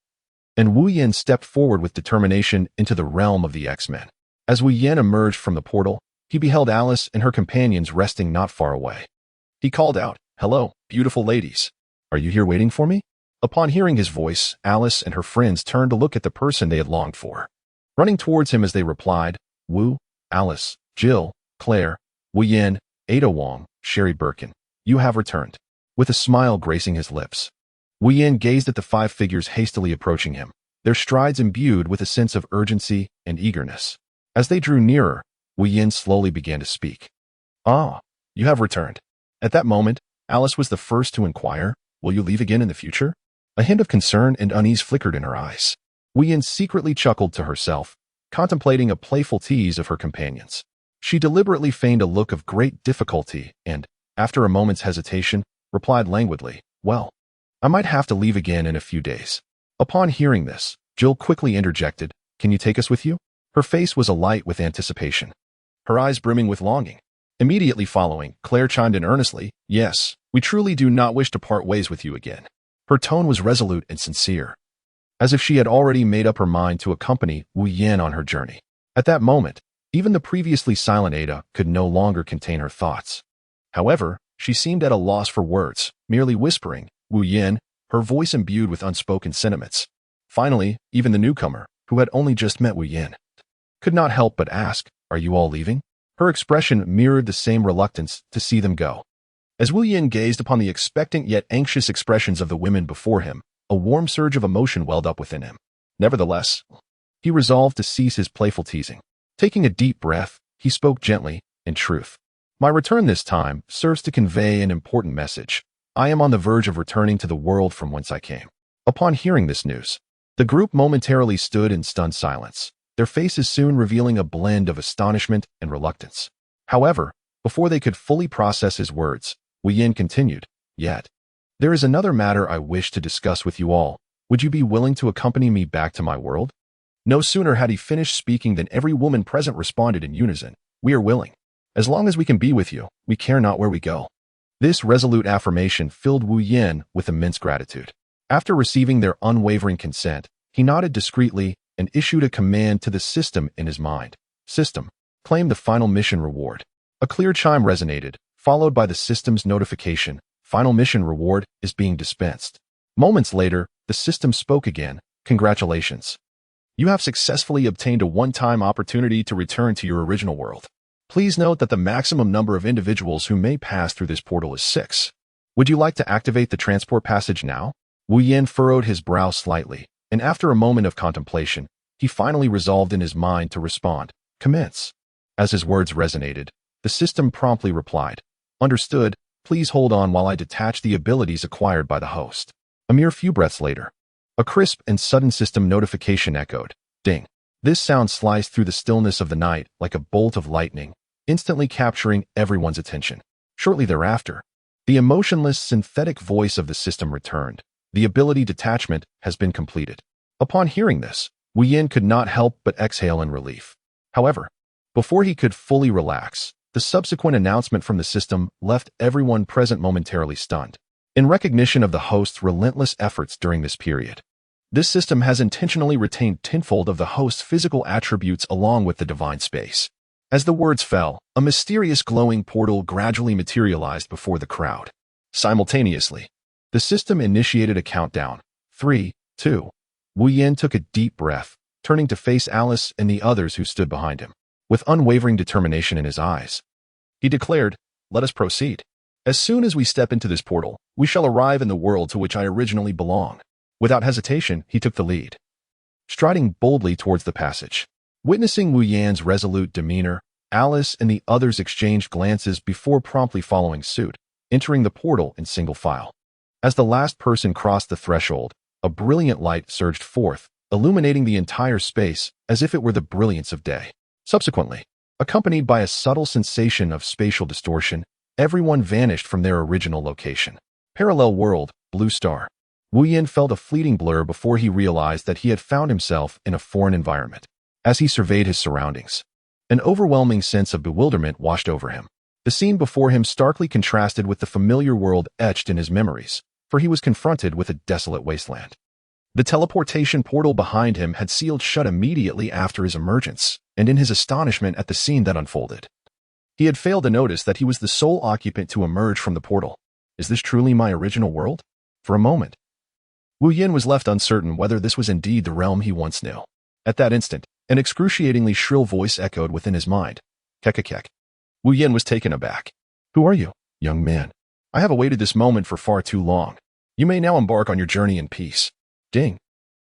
and Wu Yan stepped forward with determination into the realm of the X-Men. As Wu Yan emerged from the portal, he beheld Alice and her companions resting not far away. He called out, "Hello, beautiful ladies. Are you here waiting for me?" Upon hearing his voice, Alice and her friends turned to look at the person they had longed for. Running towards him as they replied, "Wu, Alice, Jill, Claire, Wu Yan, Ada Wong, Sherry Birkin, you have returned." With a smile gracing his lips, Wu Yin gazed at the 5 figures hastily approaching him, their strides imbued with a sense of urgency and eagerness. As they drew nearer, Wu Yin slowly began to speak. "Ah, you have returned." At that moment, Alice was the first to inquire, "Will you leave again in the future?" A hint of concern and unease flickered in her eyes. Wu Yin secretly chuckled to herself, contemplating a playful tease of her companions. She deliberately feigned a look of great difficulty and, after a moment's hesitation, replied languidly, "Well, I might have to leave again in a few days." Upon hearing this, Jill quickly interjected, "Can you take us with you?" Her face was alight with anticipation, her eyes brimming with longing. Immediately following, Claire chimed in earnestly, "Yes, we truly do not wish to part ways with you again." Her tone was resolute and sincere, as if she had already made up her mind to accompany Wu Yin on her journey. At that moment, even the previously silent Ada could no longer contain her thoughts. However, she seemed at a loss for words, merely whispering, "Wu Yin," her voice imbued with unspoken sentiments. Finally, even the newcomer, who had only just met Wu Yin, could not help but ask, "Are you all leaving?" Her expression mirrored the same reluctance to see them go. As Wu Yin gazed upon the expectant yet anxious expressions of the women before him, a warm surge of emotion welled up within him. Nevertheless, he resolved to cease his playful teasing. Taking a deep breath, he spoke gently, "In truth, my return this time serves to convey an important message. I am on the verge of returning to the world from whence I came." Upon hearing this news, the group momentarily stood in stunned silence, their faces soon revealing a blend of astonishment and reluctance. However, before they could fully process his words, Wu Yin continued, "Yet, there is another matter I wish to discuss with you all. Would you be willing to accompany me back to my world?" No sooner had he finished speaking than every woman present responded in unison, "We are willing. As long as we can be with you, we care not where we go." This resolute affirmation filled Wu Yin with immense gratitude. After receiving their unwavering consent, he nodded discreetly and issued a command to the system in his mind. "System, claim the final mission reward." A clear chime resonated, followed by the system's notification, "Final mission reward is being dispensed." Moments later, the system spoke again, "Congratulations. You have successfully obtained a one-time opportunity to return to your original world. Please note that the maximum number of individuals who may pass through this portal is 6. Would you like to activate the transport passage now?" Wu Yin furrowed his brow slightly, and after a moment of contemplation, he finally resolved in his mind to respond, "Commence." As his words resonated, the system promptly replied, "Understood. Please hold on while I detach the abilities acquired by the host." A mere few breaths later, a crisp and sudden system notification echoed, "Ding." This sound sliced through the stillness of the night like a bolt of lightning, instantly capturing everyone's attention. Shortly thereafter, the emotionless synthetic voice of the system returned. "The ability detachment has been completed." Upon hearing this, Wu Yin could not help but exhale in relief. However, before he could fully relax, the subsequent announcement from the system left everyone present momentarily stunned. In recognition of the host's relentless efforts during this period, this system has intentionally retained tenfold of the host's physical attributes along with the divine space. As the words fell, a mysterious glowing portal gradually materialized before the crowd. Simultaneously, the system initiated a countdown. 3, 2. Wu Yin took a deep breath, turning to face Alice and the others who stood behind him. With unwavering determination in his eyes, he declared, "Let us proceed. As soon as we step into this portal, we shall arrive in the world to which I originally belong." Without hesitation, he took the lead, striding boldly towards the passage. Witnessing Wu Yan's resolute demeanor, Alice and the others exchanged glances before promptly following suit, entering the portal in single file. As the last person crossed the threshold, a brilliant light surged forth, illuminating the entire space as if it were the brilliance of day. Subsequently, accompanied by a subtle sensation of spatial distortion, everyone vanished from their original location. Parallel world, blue star. Wu Yin felt a fleeting blur before he realized that he had found himself in a foreign environment. As he surveyed his surroundings, an overwhelming sense of bewilderment washed over him. The scene before him starkly contrasted with the familiar world etched in his memories, for he was confronted with a desolate wasteland. The teleportation portal behind him had sealed shut immediately after his emergence, and in his astonishment at the scene that unfolded, he had failed to notice that he was the sole occupant to emerge from the portal. Is this truly my original world? For a moment, Wu Yin was left uncertain whether this was indeed the realm he once knew. At that instant, an excruciatingly shrill voice echoed within his mind. Kekekek. Wu Yin was taken aback. "Who are you, young man? I have awaited this moment for far too long." You may now embark on your journey in peace. Ding.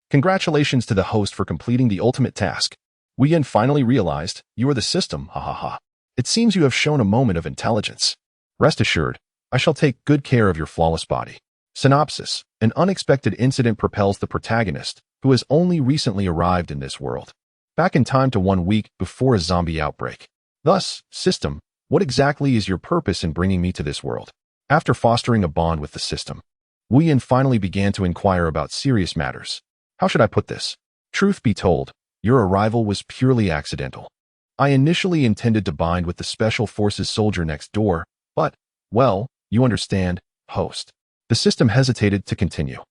Congratulations to the host for completing the ultimate task. Yin finally realized, you are the system, ha ha ha. It seems you have shown a moment of intelligence. Rest assured, I shall take good care of your flawless body. Synopsis. An unexpected incident propels the protagonist, who has only recently arrived in this world, back in time to 1 week before a zombie outbreak. Thus, system, what exactly is your purpose in bringing me to this world? After fostering a bond with the system, Yin finally began to inquire about serious matters. How should I put this? Truth be told, your arrival was purely accidental. I initially intended to bind with the Special Forces soldier next door, but, well, you understand, host. The system hesitated to continue.